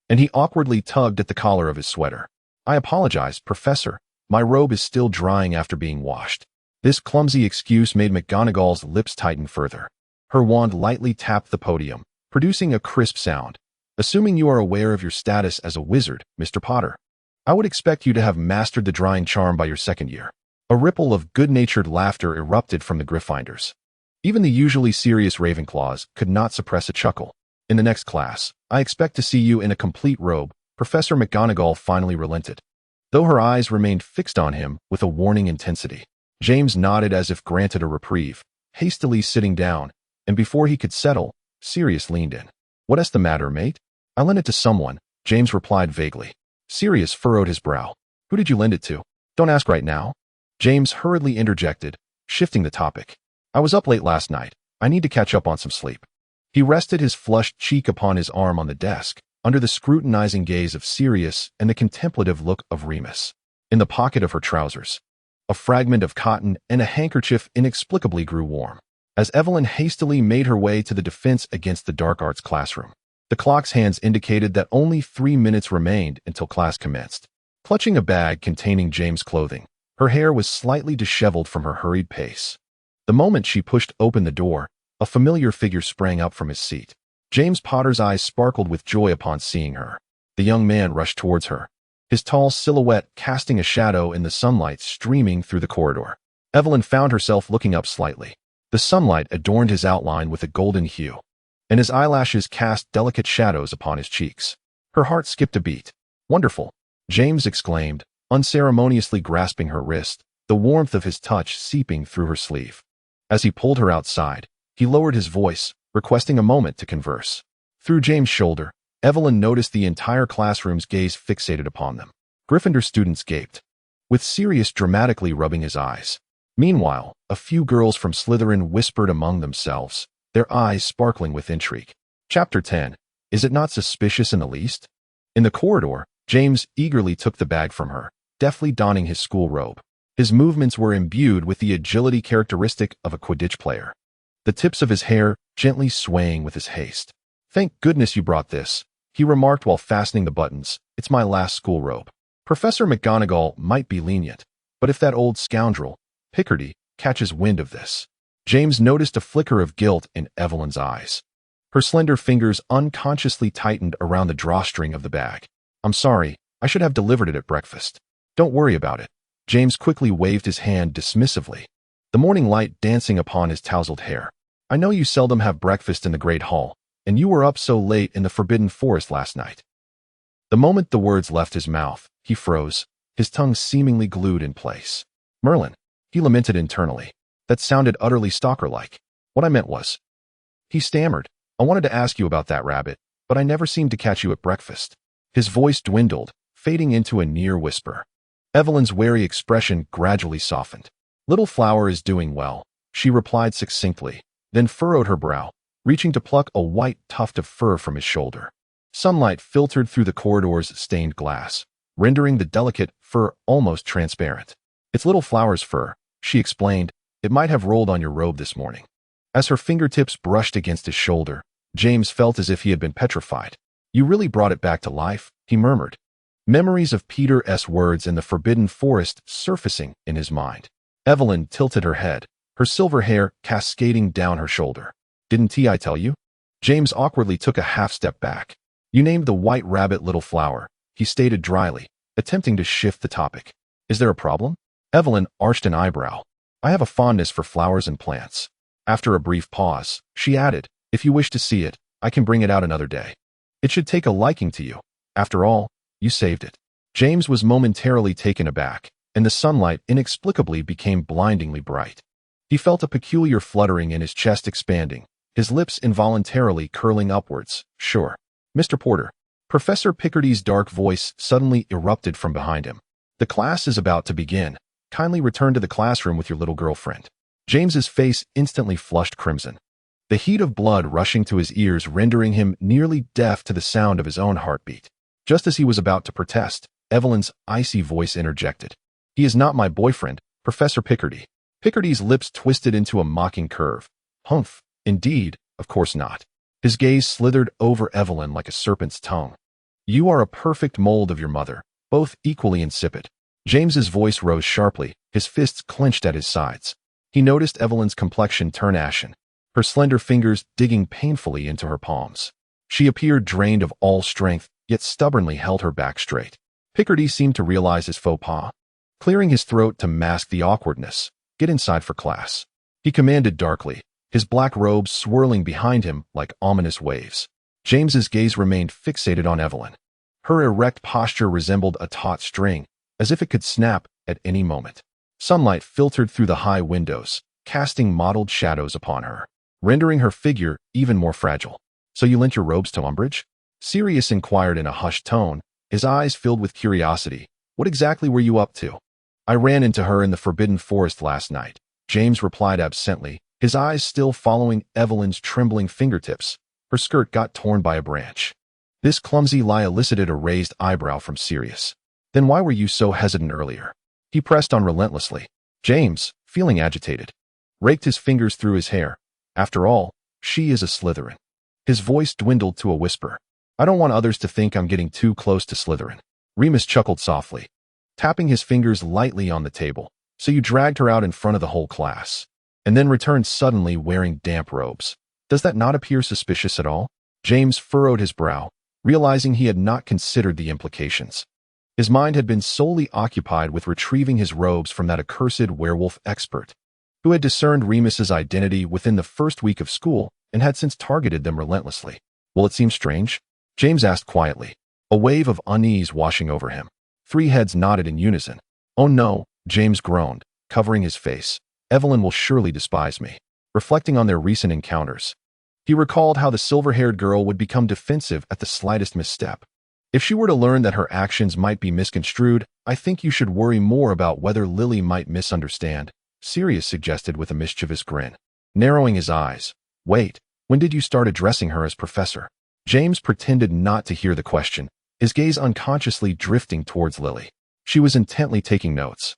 and he awkwardly tugged at the collar of his sweater. "I apologize, Professor. My robe is still drying after being washed." This clumsy excuse made McGonagall's lips tighten further. Her wand lightly tapped the podium, producing a crisp sound. "Assuming you are aware of your status as a wizard, Mr. Potter, I would expect you to have mastered the drying charm by your 2nd year." A ripple of good-natured laughter erupted from the Gryffindors. Even the usually serious Ravenclaws could not suppress a chuckle. "In the next class, I expect to see you in a complete robe," Professor McGonagall finally relented, though her eyes remained fixed on him with a warning intensity. James nodded as if granted a reprieve, hastily sitting down, and before he could settle, Sirius leaned in. "What's the matter, mate?" "I lent it to someone," James replied vaguely. Sirius furrowed his brow. "Who did you lend it to?" "Don't ask right now," James hurriedly interjected, shifting the topic. "I was up late last night. I need to catch up on some sleep." He rested his flushed cheek upon his arm on the desk, under the scrutinizing gaze of Sirius and the contemplative look of Remus. In the pocket of her trousers, a fragment of cotton and a handkerchief inexplicably grew warm. As Evelyn hastily made her way to the defense against the dark arts classroom, the clock's hands indicated that only 3 minutes remained until class commenced. Clutching a bag containing James' clothing, her hair was slightly disheveled from her hurried pace. The moment she pushed open the door, a familiar figure sprang up from his seat. James Potter's eyes sparkled with joy upon seeing her. The young man rushed towards her, his tall silhouette casting a shadow in the sunlight streaming through the corridor. Evelyn found herself looking up slightly. The sunlight adorned his outline with a golden hue, and his eyelashes cast delicate shadows upon his cheeks. Her heart skipped a beat. "Wonderful," James exclaimed, unceremoniously grasping her wrist, the warmth of his touch seeping through her sleeve. As he pulled her outside, he lowered his voice, requesting a moment to converse. Through James' shoulder, Evelyn noticed the entire classroom's gaze fixated upon them. Gryffindor students gaped, with Sirius dramatically rubbing his eyes. Meanwhile, a few girls from Slytherin whispered among themselves, their eyes sparkling with intrigue. Chapter 10. Is it not suspicious in the least? In the corridor, James eagerly took the bag from her, deftly donning his school robe. His movements were imbued with the agility characteristic of a Quidditch player, the tips of his hair gently swaying with his haste. "Thank goodness you brought this," he remarked while fastening the buttons. "It's my last school robe." Professor McGonagall might be lenient, but if that old scoundrel, Picardy, catches wind of this. James noticed a flicker of guilt in Evelyn's eyes. Her slender fingers unconsciously tightened around the drawstring of the bag. "I'm sorry, I should have delivered it at breakfast." "Don't worry about it." James quickly waved his hand dismissively, the morning light dancing upon his tousled hair. "I know you seldom have breakfast in the Great Hall, and you were up so late in the Forbidden Forest last night." The moment the words left his mouth, he froze, his tongue seemingly glued in place. "Merlin," he lamented internally. That sounded utterly stalker-like. "What I meant was..." He stammered, "I wanted to ask you about that rabbit, but I never seemed to catch you at breakfast." His voice dwindled, fading into a near whisper. Evelyn's wary expression gradually softened. Little Flower is doing well, she replied succinctly, then furrowed her brow, reaching to pluck a white tuft of fur from his shoulder. Sunlight filtered through the corridor's stained glass, rendering the delicate fur almost transparent. It's Little Flower's fur, she explained. It might have rolled on your robe this morning. As her fingertips brushed against his shoulder, James felt as if he had been petrified. You really brought it back to life, he murmured. Memories of Peter's words in the forbidden forest surfacing in his mind. Evelyn tilted her head, her silver hair cascading down her shoulder. Didn't I tell you? James awkwardly took a half-step back. You named the white rabbit Little Flower, he stated dryly, attempting to shift the topic. Is there a problem? Evelyn arched an eyebrow. I have a fondness for flowers and plants. After a brief pause, she added, if you wish to see it, I can bring it out another day. It should take a liking to you. After all, you saved it. James was momentarily taken aback, and the sunlight inexplicably became blindingly bright. He felt a peculiar fluttering in his chest expanding, his lips involuntarily curling upwards. Sure. Mr. Porter. Professor Pickardy's dark voice suddenly erupted from behind him. The class is about to begin. Kindly return to the classroom with your little girlfriend. James's face instantly flushed crimson, the heat of blood rushing to his ears rendering him nearly deaf to the sound of his own heartbeat. Just as he was about to protest, Evelyn's icy voice interjected. He is not my boyfriend, Professor Pickardy. Pickardy's lips twisted into a mocking curve. Humph, indeed, of course not. His gaze slithered over Evelyn like a serpent's tongue. You are a perfect mold of your mother, both equally insipid. James's voice rose sharply, his fists clenched at his sides. He noticed Evelyn's complexion turn ashen, her slender fingers digging painfully into her palms. She appeared drained of all strength, yet stubbornly held her back straight. Pickardy seemed to realize his faux pas. Clearing his throat to mask the awkwardness, get inside for class, he commanded darkly, his black robes swirling behind him like ominous waves. James's gaze remained fixated on Evelyn. Her erect posture resembled a taut string, as if it could snap at any moment. Sunlight filtered through the high windows, casting mottled shadows upon her, rendering her figure even more fragile. So you lent your robes to Umbridge? Sirius inquired in a hushed tone, his eyes filled with curiosity. What exactly were you up to? I ran into her in the Forbidden Forest last night, James replied absently, his eyes still following Evelyn's trembling fingertips. Her skirt got torn by a branch. This clumsy lie elicited a raised eyebrow from Sirius. Then why were you so hesitant earlier? He pressed on relentlessly. James, feeling agitated, raked his fingers through his hair. After all, she is a Slytherin. His voice dwindled to a whisper. I don't want others to think I'm getting too close to Slytherin. Remus chuckled softly, tapping his fingers lightly on the table. So you dragged her out in front of the whole class, and then returned suddenly wearing damp robes. Does that not appear suspicious at all? James furrowed his brow, realizing he had not considered the implications. His mind had been solely occupied with retrieving his robes from that accursed werewolf expert, who had discerned Remus's identity within the first week of school and had since targeted them relentlessly. Will it seem strange? James asked quietly, a wave of unease washing over him. Three heads nodded in unison. Oh no, James groaned, covering his face. Evelyn will surely despise me. Reflecting on their recent encounters, he recalled how the silver-haired girl would become defensive at the slightest misstep. If she were to learn that her actions might be misconstrued, I think you should worry more about whether Lily might misunderstand, Sirius suggested with a mischievous grin, narrowing his eyes. Wait, when did you start addressing her as Professor? James pretended not to hear the question, his gaze unconsciously drifting towards Lily. She was intently taking notes,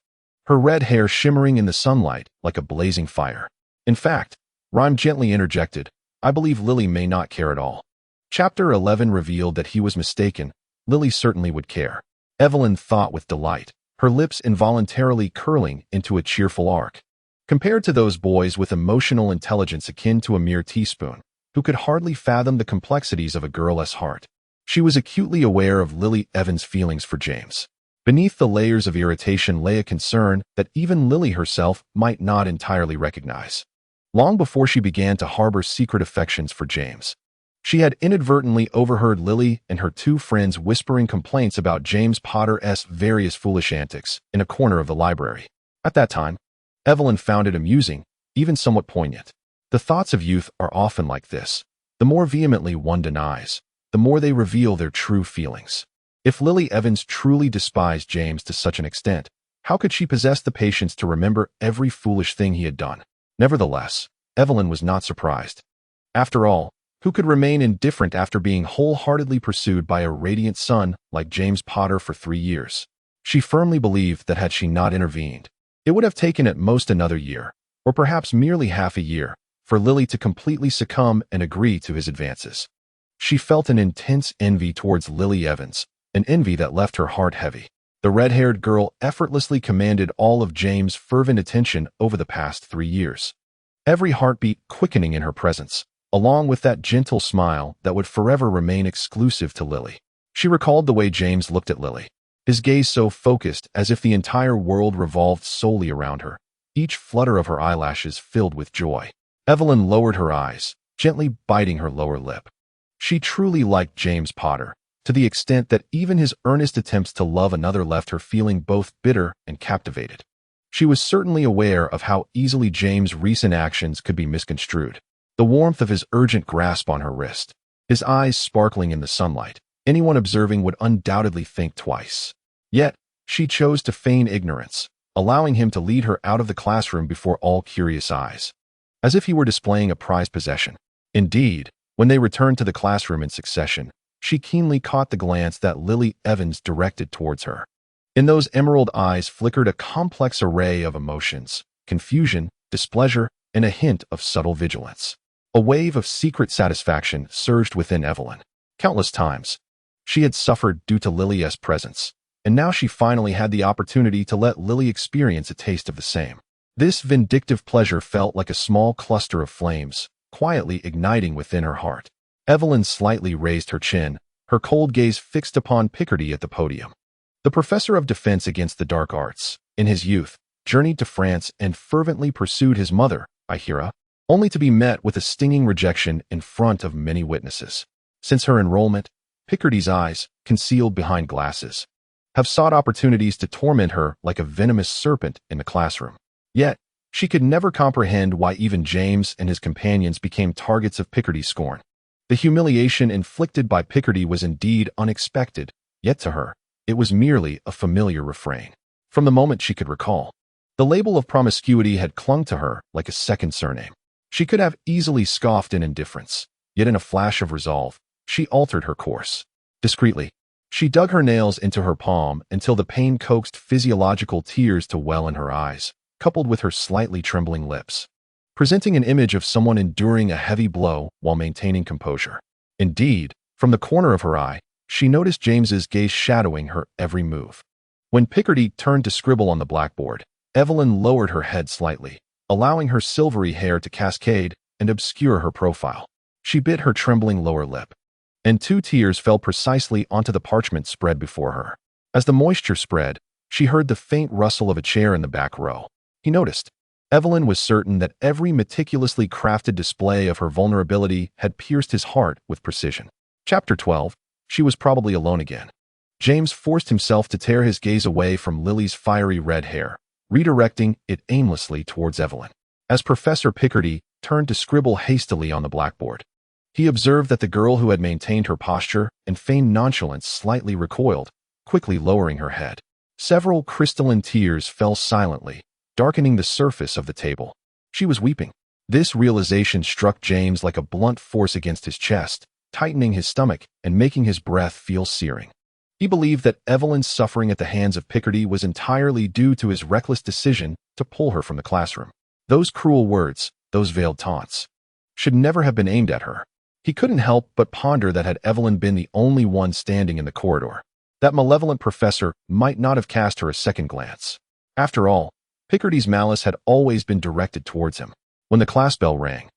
her red hair shimmering in the sunlight like a blazing fire. In fact, Rhyme gently interjected, I believe Lily may not care at all. Chapter 11 revealed that he was mistaken. Lily certainly would care. Evelyn thought with delight, her lips involuntarily curling into a cheerful arc. Compared to those boys with emotional intelligence akin to a mere teaspoon, who could hardly fathom the complexities of a girl's heart, she was acutely aware of Lily Evans' feelings for James. Beneath the layers of irritation lay a concern that even Lily herself might not entirely recognize. Long before she began to harbor secret affections for James, she had inadvertently overheard Lily and her two friends whispering complaints about James Potter's various foolish antics in a corner of the library. At that time, Evelyn found it amusing, even somewhat poignant. The thoughts of youth are often like this. The more vehemently one denies, the more they reveal their true feelings. If Lily Evans truly despised James to such an extent, How could she possess the patience to remember every foolish thing he had done? Nevertheless, Evelyn was not surprised. After all, who could remain indifferent after being wholeheartedly pursued by a radiant son like James Potter for 3 years? She firmly believed that had she not intervened, it would have taken at most another year, or perhaps merely half a year, for Lily to completely succumb and agree to his advances. She felt an intense envy towards Lily Evans, an envy that left her heart heavy. The red-haired girl effortlessly commanded all of James' fervent attention over the past 3 years, every heartbeat quickening in her presence, along with that gentle smile that would forever remain exclusive to Lily. She recalled the way James looked at Lily, his gaze so focused as if the entire world revolved solely around her, each flutter of her eyelashes filled with joy. Evelyn lowered her eyes, gently biting her lower lip. She truly liked James Potter, to the extent that even his earnest attempts to love another left her feeling both bitter and captivated. She was certainly aware of how easily James' recent actions could be misconstrued. The warmth of his urgent grasp on her wrist, his eyes sparkling in the sunlight, anyone observing would undoubtedly think twice. Yet, she chose to feign ignorance, allowing him to lead her out of the classroom before all curious eyes, as if he were displaying a prized possession. Indeed, when they returned to the classroom in succession, she keenly caught the glance that Lily Evans directed towards her. In those emerald eyes flickered a complex array of emotions: confusion, displeasure, and a hint of subtle vigilance. A wave of secret satisfaction surged within Evelyn. Countless times, she had suffered due to Lily's presence, and now she finally had the opportunity to let Lily experience a taste of the same. This vindictive pleasure felt like a small cluster of flames, quietly igniting within her heart. Evelyn slightly raised her chin, her cold gaze fixed upon Picardy at the podium. The professor of defense against the dark arts, in his youth, journeyed to France and fervently pursued his mother, Ihira, only to be met with a stinging rejection in front of many witnesses. Since her enrollment, Picardy's eyes, concealed behind glasses, have sought opportunities to torment her like a venomous serpent in the classroom. Yet, she could never comprehend why even James and his companions became targets of Picardy's scorn. The humiliation inflicted by Picardy was indeed unexpected, yet to her, it was merely a familiar refrain. From the moment she could recall, the label of promiscuity had clung to her like a second surname. She could have easily scoffed in indifference, yet in a flash of resolve, she altered her course. Discreetly, she dug her nails into her palm until the pain coaxed physiological tears to well in her eyes, coupled with her slightly trembling lips, presenting an image of someone enduring a heavy blow while maintaining composure. Indeed, from the corner of her eye, she noticed James's gaze shadowing her every move. When Picardy turned to scribble on the blackboard, Evelyn lowered her head slightly, allowing her silvery hair to cascade and obscure her profile. She bit her trembling lower lip, and 2 tears fell precisely onto the parchment spread before her. As the moisture spread, she heard the faint rustle of a chair in the back row. He noticed. Evelyn was certain that every meticulously crafted display of her vulnerability had pierced his heart with precision. Chapter 12. She was probably alone again. James forced himself to tear his gaze away from Lily's fiery red hair, redirecting it aimlessly towards Evelyn. As Professor Picardy turned to scribble hastily on the blackboard, he observed that the girl who had maintained her posture and feigned nonchalance slightly recoiled, quickly lowering her head. Several crystalline tears fell silently, darkening the surface of the table. She was weeping. This realization struck James like a blunt force against his chest, tightening his stomach and making his breath feel searing. He believed that Evelyn's suffering at the hands of Picardy was entirely due to his reckless decision to pull her from the classroom. Those cruel words, those veiled taunts, should never have been aimed at her. He couldn't help but ponder that had Evelyn been the only one standing in the corridor, that malevolent professor might not have cast her a second glance. After all, Picardy's malice had always been directed towards him. When the class bell rang,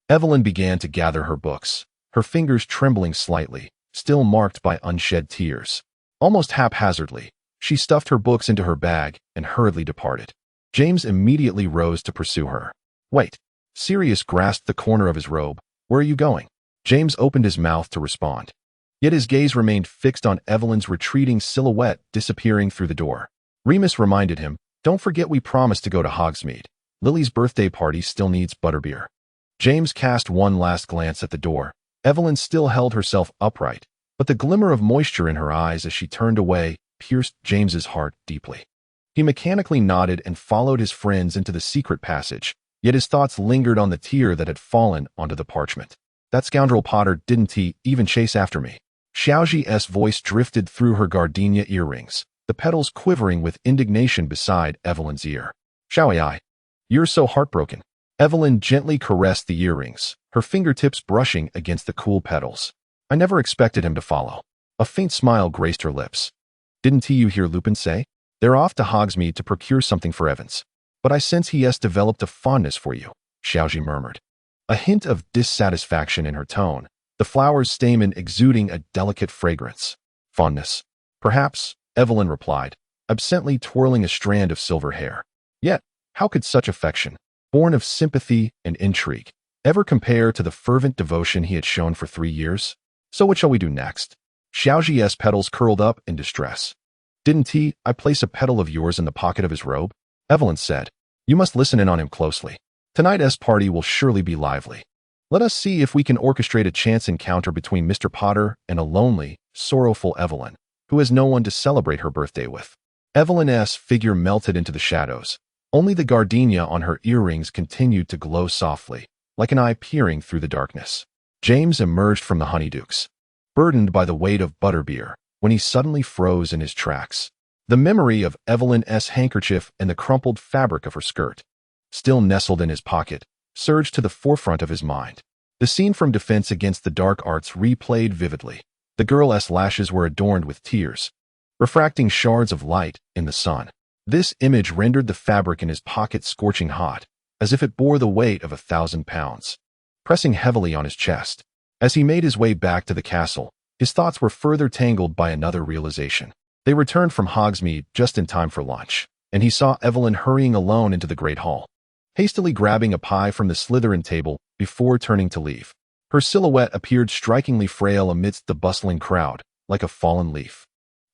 Evelyn began to gather her books, her fingers trembling slightly, still marked by unshed tears. Almost haphazardly, she stuffed her books into her bag and hurriedly departed. James immediately rose to pursue her. "Wait." Sirius grasped the corner of his robe. "Where are you going?" James opened his mouth to respond, yet his gaze remained fixed on Evelyn's retreating silhouette disappearing through the door. Remus reminded him, "Don't forget we promised to go to Hogsmeade. Lily's birthday party still needs butterbeer." James cast one last glance at the door. Evelyn still held herself upright, but the glimmer of moisture in her eyes as she turned away pierced James's heart deeply. He mechanically nodded and followed his friends into the secret passage, yet his thoughts lingered on the tear that had fallen onto the parchment. That scoundrel Potter didn't he even chase after me? Xiaoji's voice drifted through her gardenia earrings, the petals quivering with indignation beside Evelyn's ear. Xiaoyi, you're so heartbroken. Evelyn gently caressed the earrings, her fingertips brushing against the cool petals. I never expected him to follow. A faint smile graced her lips. Didn't you hear Lupin say? They're off to Hogsmeade to procure something for Evans. But I sense he has developed a fondness for you, Xiaoji murmured. A hint of dissatisfaction in her tone, the flower's stamen exuding a delicate fragrance. Fondness. Perhaps, Evelyn replied, absently twirling a strand of silver hair. Yet, how could such affection, born of sympathy and intrigue, ever compare to the fervent devotion he had shown for 3 years? So what shall we do next? Xiaoji's petals curled up in distress. Didn't I place a petal of yours in the pocket of his robe? Evelyn said. You must listen in on him closely. Tonight's party will surely be lively. Let us see if we can orchestrate a chance encounter between Mr. Potter and a lonely, sorrowful Evelyn, who has no one to celebrate her birthday with. Evelyn's figure melted into the shadows. Only the gardenia on her earrings continued to glow softly, like an eye peering through the darkness. James emerged from the Honeydukes, burdened by the weight of butterbeer, when he suddenly froze in his tracks. The memory of Evelyn's handkerchief and the crumpled fabric of her skirt, still nestled in his pocket, surged to the forefront of his mind. The scene from Defense Against the Dark Arts replayed vividly. The girl's lashes were adorned with tears, refracting shards of light in the sun. This image rendered the fabric in his pocket scorching hot, as if it bore the weight of 1,000 pounds, pressing heavily on his chest. As he made his way back to the castle, his thoughts were further tangled by another realization. They returned from Hogsmeade just in time for lunch, and he saw Evelyn hurrying alone into the great hall, hastily grabbing a pie from the Slytherin table before turning to leave. Her silhouette appeared strikingly frail amidst the bustling crowd, like a fallen leaf.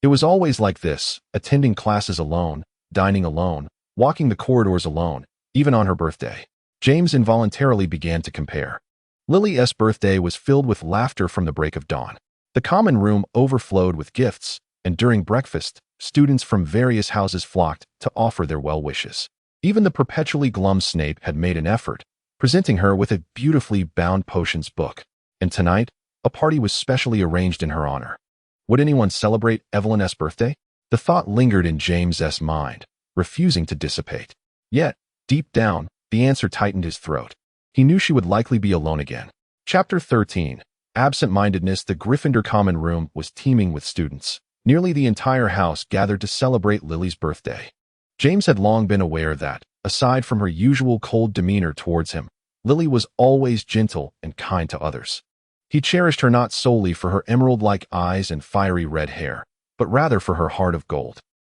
It was always like this, attending classes alone, dining alone, walking the corridors alone, even on her birthday. James involuntarily began to compare. Lily's birthday was filled with laughter from the break of dawn. The common room overflowed with gifts, and during breakfast, students from various houses flocked to offer their well wishes. Even the perpetually glum Snape had made an effort, presenting her with a beautifully bound potions book. And tonight, a party was specially arranged in her honor. Would anyone celebrate Evelyn's birthday? The thought lingered in James's mind, refusing to dissipate. Yet, deep down, the answer tightened his throat. He knew she would likely be alone again. Chapter 13. Absent-mindedness. The Gryffindor common room was teeming with students. Nearly the entire house gathered to celebrate Lily's birthday. James had long been aware that, aside from her usual cold demeanor towards him, Lily was always gentle and kind to others. He cherished her not solely for her emerald-like eyes and fiery red hair, but rather for her heart of gold.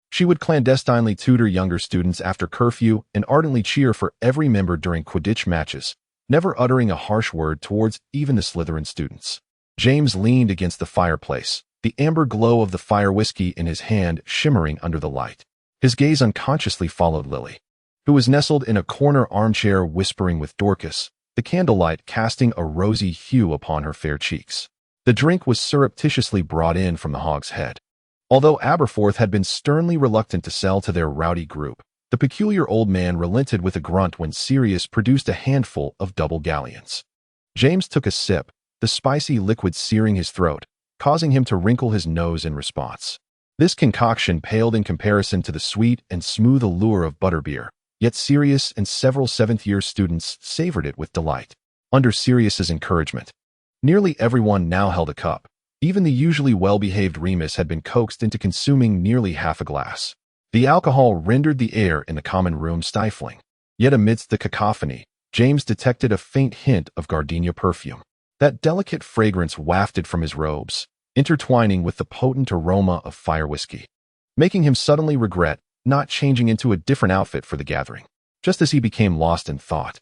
She would clandestinely tutor younger students after curfew and ardently cheer for every member during Quidditch matches, never uttering a harsh word towards even the Slytherin students. James leaned against the fireplace, the amber glow of the fire whiskey in his hand shimmering under the light. His gaze unconsciously followed Lily, who was nestled in a corner armchair whispering with Dorcas, the candlelight casting a rosy hue upon her fair cheeks. The drink was surreptitiously brought in from the Hog's Head. Although Aberforth had been sternly reluctant to sell to their rowdy group, the peculiar old man relented with a grunt when Sirius produced a handful of double galleons. James took a sip, the spicy liquid searing his throat, causing him to wrinkle his nose in response. This concoction paled in comparison to the sweet and smooth allure of butterbeer, yet Sirius and several seventh-year students savored it with delight. Under Sirius's encouragement, nearly everyone now held a cup. Even the usually well-behaved Remus had been coaxed into consuming nearly half a glass. The alcohol rendered the air in the common room stifling. Yet amidst the cacophony, James detected a faint hint of gardenia perfume. That delicate fragrance wafted from his robes, intertwining with the potent aroma of fire whiskey, making him suddenly regret not changing into a different outfit for the gathering. Just as he became lost in thought,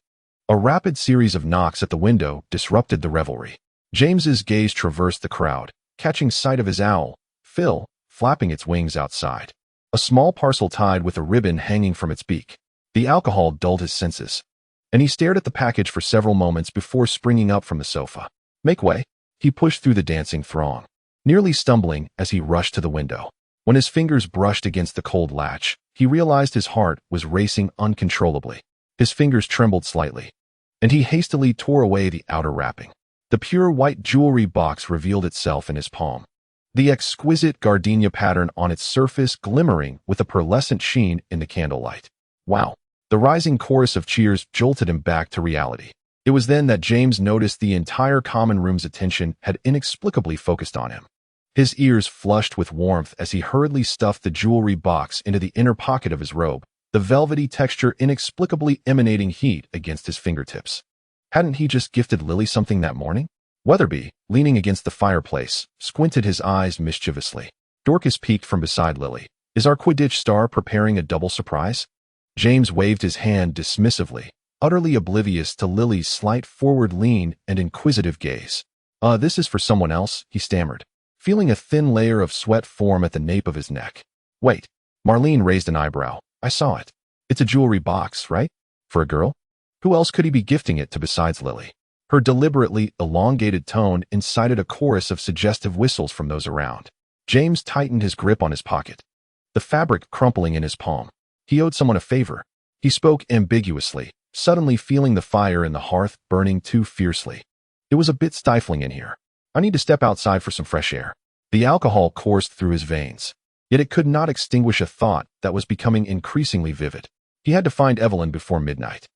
a rapid series of knocks at the window disrupted the revelry. James's gaze traversed the crowd, catching sight of his owl, Phil, flapping its wings outside. A small parcel tied with a ribbon hanging from its beak. The alcohol dulled his senses, and he stared at the package for several moments before springing up from the sofa. Make way. He pushed through the dancing throng, nearly stumbling as he rushed to the window. When his fingers brushed against the cold latch, he realized his heart was racing uncontrollably. His fingers trembled slightly, and he hastily tore away the outer wrapping. The pure white jewelry box revealed itself in his palm, the exquisite gardenia pattern on its surface glimmering with a pearlescent sheen in the candlelight. Wow! The rising chorus of cheers jolted him back to reality. It was then that James noticed the entire common room's attention had inexplicably focused on him. His ears flushed with warmth as he hurriedly stuffed the jewelry box into the inner pocket of his robe, the velvety texture inexplicably emanating heat against his fingertips. Hadn't he just gifted Lily something that morning? Weatherby, leaning against the fireplace, squinted his eyes mischievously. Dorcas peeked from beside Lily. Is our Quidditch star preparing a double surprise? James waved his hand dismissively, utterly oblivious to Lily's slight forward lean and inquisitive gaze. This is for someone else, he stammered, feeling a thin layer of sweat form at the nape of his neck. Wait. Marlene raised an eyebrow. I saw it. It's a jewelry box, right? For a girl? Who else could he be gifting it to besides Lily? Her deliberately elongated tone incited a chorus of suggestive whistles from those around. James tightened his grip on his pocket, the fabric crumpling in his palm. He owed someone a favor. He spoke ambiguously, suddenly feeling the fire in the hearth burning too fiercely. It was a bit stifling in here. I need to step outside for some fresh air. The alcohol coursed through his veins, yet it could not extinguish a thought that was becoming increasingly vivid. He had to find Evelyn before midnight.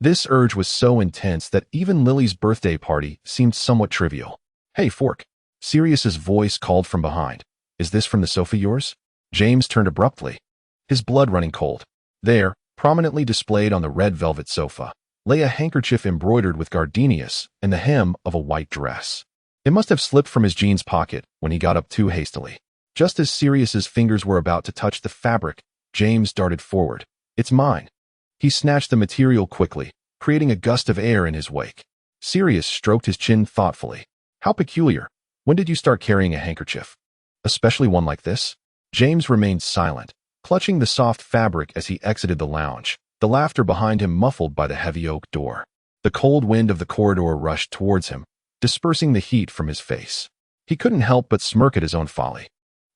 This urge was so intense that even Lily's birthday party seemed somewhat trivial. Hey, Fork. Sirius's voice called from behind. Is this from the sofa yours? James turned abruptly, his blood running cold. There, prominently displayed on the red velvet sofa, lay a handkerchief embroidered with gardenias and the hem of a white dress. It must have slipped from his jeans pocket when he got up too hastily. Just as Sirius's fingers were about to touch the fabric, James darted forward. It's mine. He snatched the material quickly, creating a gust of air in his wake. Sirius stroked his chin thoughtfully. How peculiar. When did you start carrying a handkerchief? Especially one like this? James remained silent, clutching the soft fabric as he exited the lounge, the laughter behind him muffled by the heavy oak door. The cold wind of the corridor rushed towards him, dispersing the heat from his face. He couldn't help but smirk at his own folly.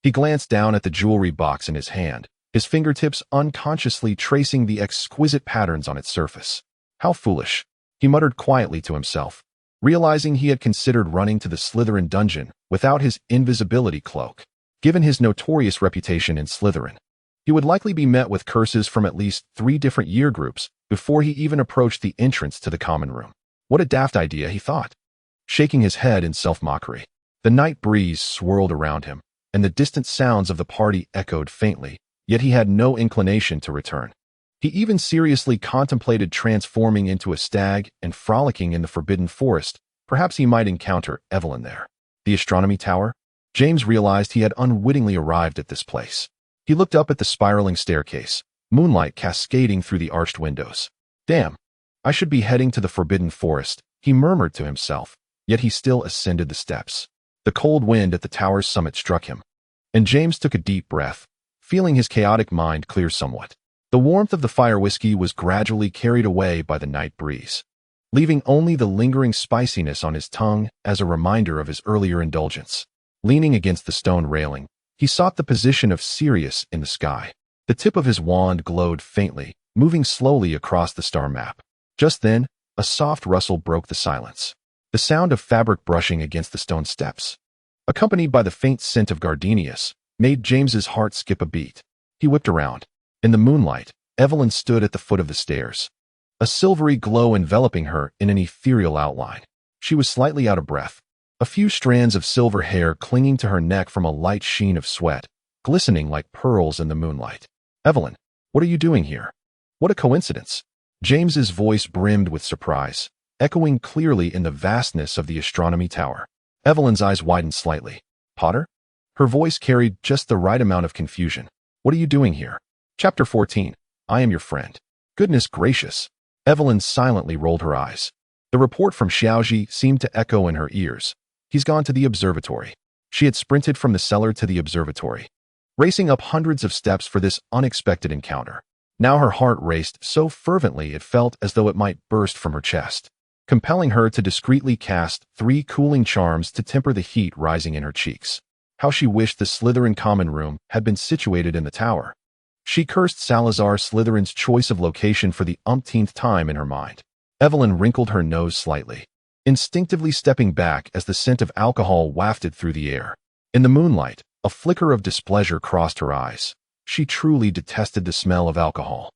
He glanced down at the jewelry box in his hand, his fingertips unconsciously tracing the exquisite patterns on its surface. How foolish, he muttered quietly to himself, realizing he had considered running to the Slytherin dungeon without his invisibility cloak. Given his notorious reputation in Slytherin, he would likely be met with curses from at least 3 different year groups before he even approached the entrance to the common room. What a daft idea, he thought, shaking his head in self-mockery. The night breeze swirled around him, and the distant sounds of the party echoed faintly, yet he had no inclination to return. He even seriously contemplated transforming into a stag and frolicking in the Forbidden Forest. Perhaps he might encounter Evelyn there. The astronomy tower? James realized he had unwittingly arrived at this place. He looked up at the spiraling staircase, moonlight cascading through the arched windows. Damn, I should be heading to the Forbidden Forest, he murmured to himself, yet he still ascended the steps. The cold wind at the tower's summit struck him, and James took a deep breath, feeling his chaotic mind clear somewhat. The warmth of the fire whiskey was gradually carried away by the night breeze, leaving only the lingering spiciness on his tongue as a reminder of his earlier indulgence. Leaning against the stone railing, he sought the position of Sirius in the sky. The tip of his wand glowed faintly, moving slowly across the star map. Just then, a soft rustle broke the silence. The sound of fabric brushing against the stone steps, accompanied by the faint scent of gardenias, made James's heart skip a beat. He whipped around. In the moonlight, Evelyn stood at the foot of the stairs, a silvery glow enveloping her in an ethereal outline. She was slightly out of breath, a few strands of silver hair clinging to her neck from a light sheen of sweat, glistening like pearls in the moonlight. Evelyn, what are you doing here? What a coincidence. James's voice brimmed with surprise, echoing clearly in the vastness of the astronomy tower. Evelyn's eyes widened slightly. Potter? Her voice carried just the right amount of confusion. What are you doing here? Chapter 14. I am your friend. Goodness gracious. Evelyn silently rolled her eyes. The report from Xiaoji seemed to echo in her ears. He's gone to the observatory. She had sprinted from the cellar to the observatory, racing up hundreds of steps for this unexpected encounter. Now her heart raced so fervently it felt as though it might burst from her chest, compelling her to discreetly cast 3 cooling charms to temper the heat rising in her cheeks. How she wished the Slytherin common room had been situated in the tower. She cursed Salazar Slytherin's choice of location for the umpteenth time in her mind. Evelyn wrinkled her nose slightly, instinctively stepping back as the scent of alcohol wafted through the air. In the moonlight, a flicker of displeasure crossed her eyes. She truly detested the smell of alcohol.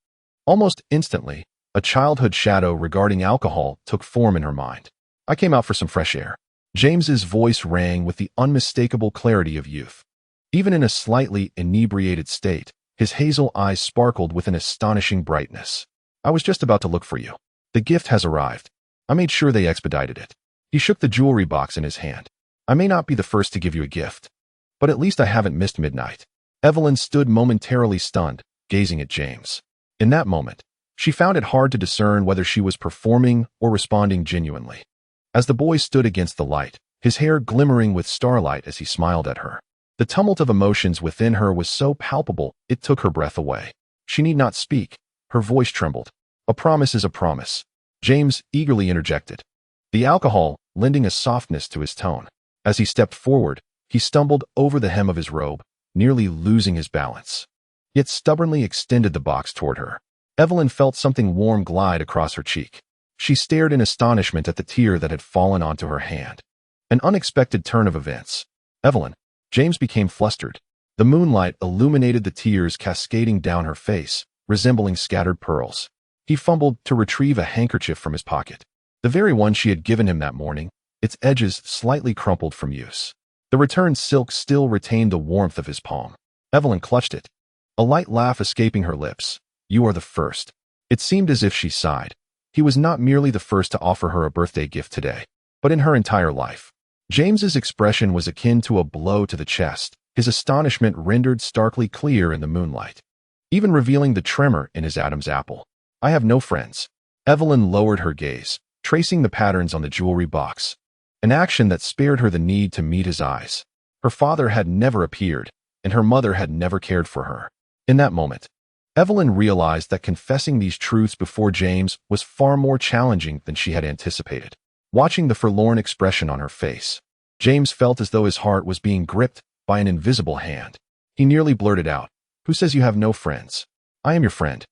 Almost instantly, a childhood shadow regarding alcohol took form in her mind. I came out for some fresh air. James's voice rang with the unmistakable clarity of youth. Even in a slightly inebriated state, his hazel eyes sparkled with an astonishing brightness. I was just about to look for you. The gift has arrived. I made sure they expedited it. He shook the jewelry box in his hand. I may not be the first to give you a gift, but at least I haven't missed midnight. Evelyn stood momentarily stunned, gazing at James. In that moment, she found it hard to discern whether she was performing or responding genuinely. As the boy stood against the light, his hair glimmering with starlight as he smiled at her, the tumult of emotions within her was so palpable it took her breath away. She need not speak. Her voice trembled. A promise is a promise. James eagerly interjected, the alcohol lending a softness to his tone. As he stepped forward, he stumbled over the hem of his robe, nearly losing his balance, yet stubbornly extended the box toward her. Evelyn felt something warm glide across her cheek. She stared in astonishment at the tear that had fallen onto her hand. An unexpected turn of events. Evelyn. James became flustered. The moonlight illuminated the tears cascading down her face, resembling scattered pearls. He fumbled to retrieve a handkerchief from his pocket. The very one she had given him that morning, its edges slightly crumpled from use. The returned silk still retained the warmth of his palm. Evelyn clutched it, a light laugh escaping her lips. You are the first. It seemed as if she sighed. He was not merely the first to offer her a birthday gift today, but in her entire life. James's expression was akin to a blow to the chest, his astonishment rendered starkly clear in the moonlight, even revealing the tremor in his Adam's apple. I have no friends. Evelyn lowered her gaze, tracing the patterns on the jewelry box, an action that spared her the need to meet his eyes. Her father had never appeared, and her mother had never cared for her. In that moment, Evelyn realized that confessing these truths before James was far more challenging than she had anticipated. Watching the forlorn expression on her face, James felt as though his heart was being gripped by an invisible hand. He nearly blurted out, "Who says you have no friends? I am your friend."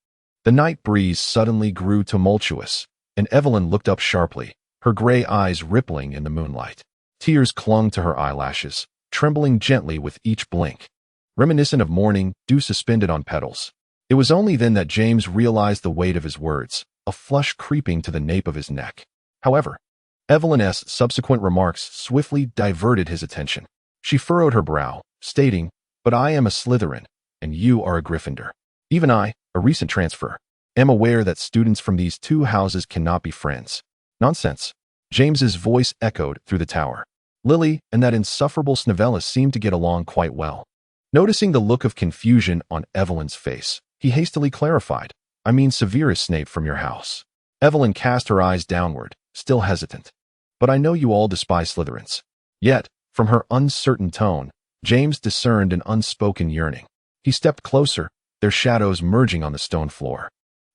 The night breeze suddenly grew tumultuous, and Evelyn looked up sharply, her gray eyes rippling in the moonlight. Tears clung to her eyelashes, trembling gently with each blink, reminiscent of morning dew suspended on petals. It was only then that James realized the weight of his words, a flush creeping to the nape of his neck. However, Evelyn's subsequent remarks swiftly diverted his attention. She furrowed her brow, stating, "But I am a Slytherin, and you are a Gryffindor. Even I, a recent transfer, am aware that students from these two houses cannot be friends." Nonsense. James's voice echoed through the tower. Lily and that insufferable Snevelis seemed to get along quite well. Noticing the look of confusion on Evelyn's face, he hastily clarified, "I mean Severus Snape from your house." Evelyn cast her eyes downward, still hesitant. "But I know you all despise Slytherins." Yet, from her uncertain tone, James discerned an unspoken yearning. He stepped closer, their shadows merging on the stone floor.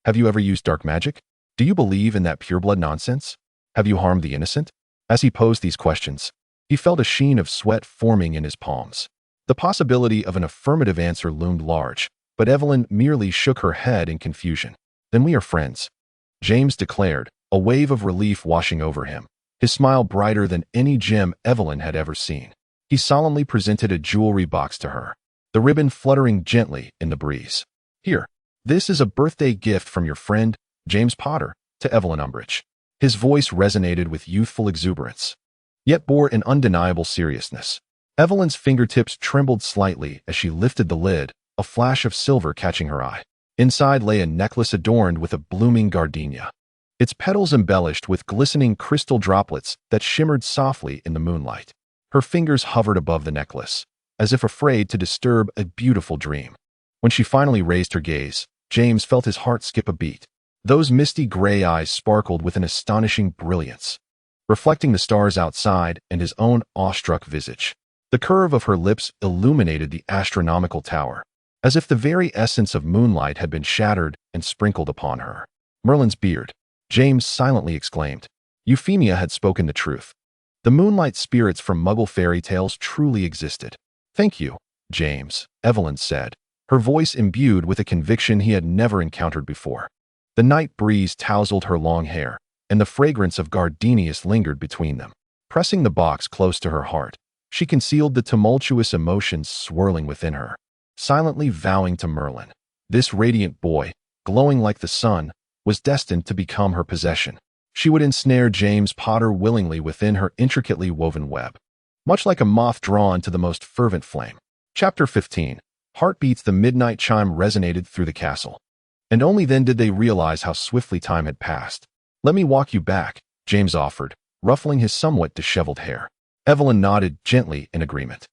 "Have you ever used dark magic? Do you believe in that pureblood nonsense? Have you harmed the innocent?" As he posed these questions, he felt a sheen of sweat forming in his palms. The possibility of an affirmative answer loomed large, but Evelyn merely shook her head in confusion. "Then we are friends," James declared, a wave of relief washing over him, his smile brighter than any gem Evelyn had ever seen. He solemnly presented a jewelry box to her, the ribbon fluttering gently in the breeze. "Here, this is a birthday gift from your friend, James Potter, to Evelyn Umbridge." His voice resonated with youthful exuberance, yet bore an undeniable seriousness. Evelyn's fingertips trembled slightly as she lifted the lid, a flash of silver catching her eye. Inside lay a necklace adorned with a blooming gardenia, its petals embellished with glistening crystal droplets that shimmered softly in the moonlight. Her fingers hovered above the necklace, as if afraid to disturb a beautiful dream. When she finally raised her gaze, James felt his heart skip a beat. Those misty gray eyes sparkled with an astonishing brilliance, reflecting the stars outside and his own awestruck visage. The curve of her lips illuminated the astronomical tower, as if the very essence of moonlight had been shattered and sprinkled upon her. "Merlin's beard," James silently exclaimed. Euphemia had spoken the truth. The moonlight spirits from Muggle fairy tales truly existed. "Thank you, James," Evelyn said, her voice imbued with a conviction he had never encountered before. The night breeze tousled her long hair, and the fragrance of gardenias lingered between them. Pressing the box close to her heart, she concealed the tumultuous emotions swirling within her, silently vowing to Merlin. This radiant boy, glowing like the sun, was destined to become her possession. She would ensnare James Potter willingly within her intricately woven web, much like a moth drawn to the most fervent flame. Chapter 15. Heartbeats. The midnight chime resonated through the castle, and only then did they realize how swiftly time had passed. "Let me walk you back," James offered, ruffling his somewhat disheveled hair. Evelyn nodded gently in agreement.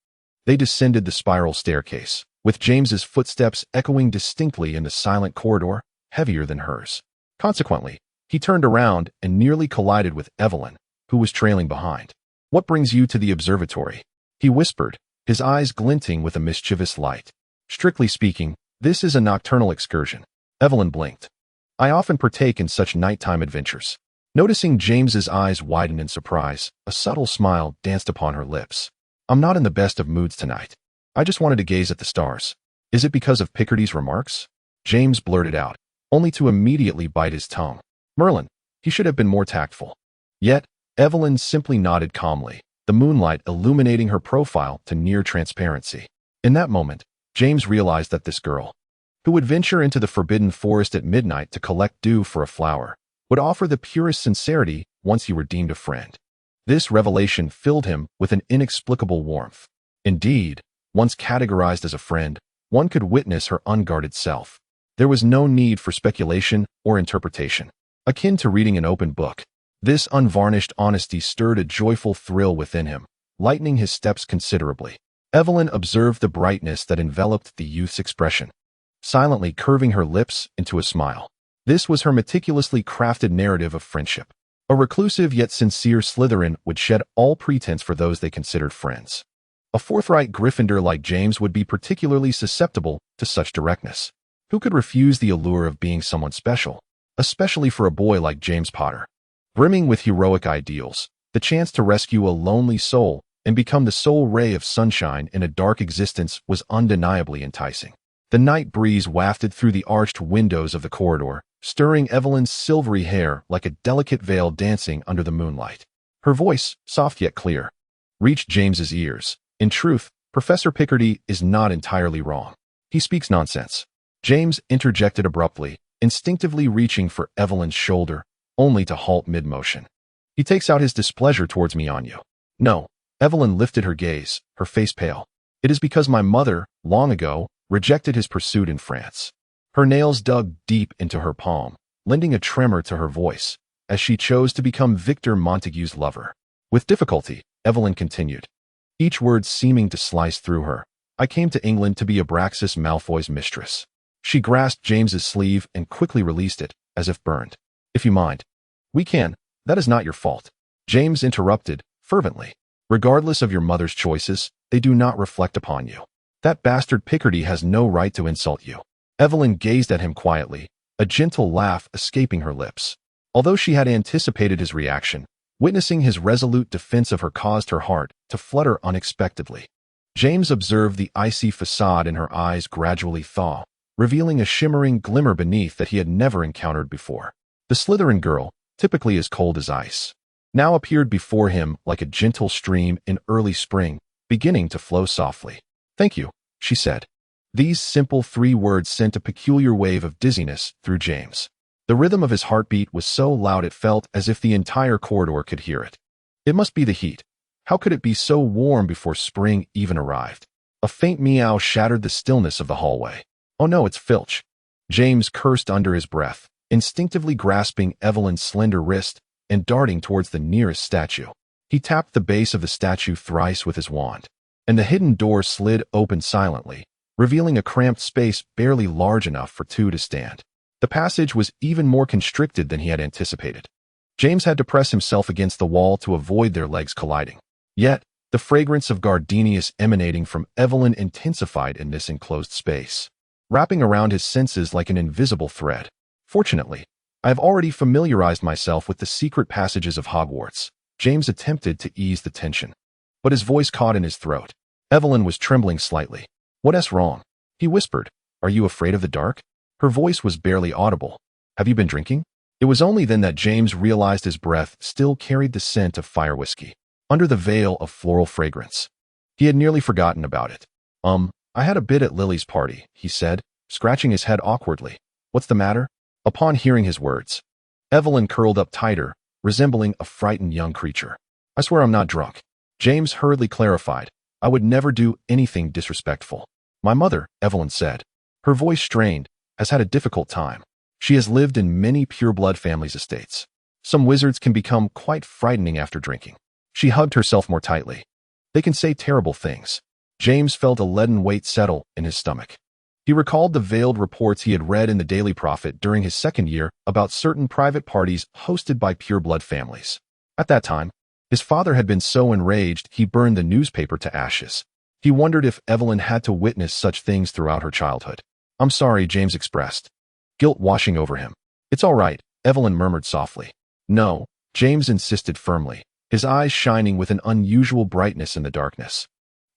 They descended the spiral staircase, with James's footsteps echoing distinctly in the silent corridor, heavier than hers. Consequently, he turned around and nearly collided with Evelyn, who was trailing behind. "What brings you to the observatory?" he whispered, his eyes glinting with a mischievous light. "Strictly speaking, this is a nocturnal excursion." Evelyn blinked. "I often partake in such nighttime adventures." Noticing James's eyes widen in surprise, a subtle smile danced upon her lips. "I'm not in the best of moods tonight. I just wanted to gaze at the stars." "Is it because of Picardy's remarks?" James blurted out, only to immediately bite his tongue. Merlin, he should have been more tactful. Yet, Evelyn simply nodded calmly, the moonlight illuminating her profile to near transparency. In that moment, James realized that this girl, who would venture into the forbidden forest at midnight to collect dew for a flower, would offer the purest sincerity once he were deemed a friend. This revelation filled him with an inexplicable warmth. Indeed, once categorized as a friend, one could witness her unguarded self. There was no need for speculation or interpretation. Akin to reading an open book, this unvarnished honesty stirred a joyful thrill within him, lightening his steps considerably. Evelyn observed the brightness that enveloped the youth's expression, silently curving her lips into a smile. This was her meticulously crafted narrative of friendship. A reclusive yet sincere Slytherin would shed all pretense for those they considered friends. A forthright Gryffindor like James would be particularly susceptible to such directness. Who could refuse the allure of being someone special, especially for a boy like James Potter? Brimming with heroic ideals, the chance to rescue a lonely soul and become the sole ray of sunshine in a dark existence was undeniably enticing. The night breeze wafted through the arched windows of the corridor, stirring Evelyn's silvery hair like a delicate veil dancing under the moonlight. Her voice, soft yet clear, reached James's ears. "In truth, Professor Picardy is not entirely wrong. He speaks nonsense." James interjected abruptly, instinctively reaching for Evelyn's shoulder, only to halt mid-motion. "He takes out his displeasure towards me on you." "No." Evelyn lifted her gaze, her face pale. "It is because my mother, long ago, rejected his pursuit in France." Her nails dug deep into her palm, lending a tremor to her voice, as she chose to become Victor Montague's lover. With difficulty, Evelyn continued, each word seeming to slice through her. "I came to England to be Abraxas Malfoy's mistress." She grasped James's sleeve and quickly released it, as if burned. "If you mind, we can. That is not your fault." James interrupted, fervently. "Regardless of your mother's choices, they do not reflect upon you. That bastard Picardy has no right to insult you." Evelyn gazed at him quietly, a gentle laugh escaping her lips. Although she had anticipated his reaction, witnessing his resolute defense of her caused her heart to flutter unexpectedly. James observed the icy facade in her eyes gradually thaw, revealing a shimmering glimmer beneath that he had never encountered before. The Slytherin girl, typically as cold as ice, now appeared before him like a gentle stream in early spring, beginning to flow softly. "Thank you," she said. These simple 3 words sent a peculiar wave of dizziness through James. The rhythm of his heartbeat was so loud it felt as if the entire corridor could hear it. It must be the heat. How could it be so warm before spring even arrived? A faint meow shattered the stillness of the hallway. "Oh no, it's Filch." James cursed under his breath, instinctively grasping Evelyn's slender wrist and darting towards the nearest statue. He tapped the base of the statue thrice with his wand, and the hidden door slid open silently, revealing a cramped space barely large enough for 2 to stand. The passage was even more constricted than he had anticipated. James had to press himself against the wall to avoid their legs colliding. Yet, the fragrance of gardenias emanating from Evelyn intensified in this enclosed space, wrapping around his senses like an invisible thread. "Fortunately, I have already familiarized myself with the secret passages of Hogwarts." James attempted to ease the tension, but his voice caught in his throat. Evelyn was trembling slightly. "What's wrong?" he whispered, Are you afraid of the dark? Her voice was barely audible. Have you been drinking? It was only then that James realized his breath still carried the scent of fire whiskey, under the veil of floral fragrance. He had nearly forgotten about it. I had a bit at Lily's party, he said, scratching his head awkwardly. What's the matter? Upon hearing his words, Evelyn curled up tighter, resembling a frightened young creature. I swear I'm not drunk. James hurriedly clarified. I would never do anything disrespectful. My mother, Evelyn said. Her voice strained, has had a difficult time. She has lived in many pure-blood families' estates. Some wizards can become quite frightening after drinking. She hugged herself more tightly. They can say terrible things. James felt a leaden weight settle in his stomach. He recalled the veiled reports he had read in the Daily Prophet during his second year about certain private parties hosted by pure-blood families. At that time, his father had been so enraged he burned the newspaper to ashes. He wondered if Evelyn had to witness such things throughout her childhood. I'm sorry, James expressed, guilt washing over him. It's all right, Evelyn murmured softly. No, James insisted firmly, his eyes shining with an unusual brightness in the darkness.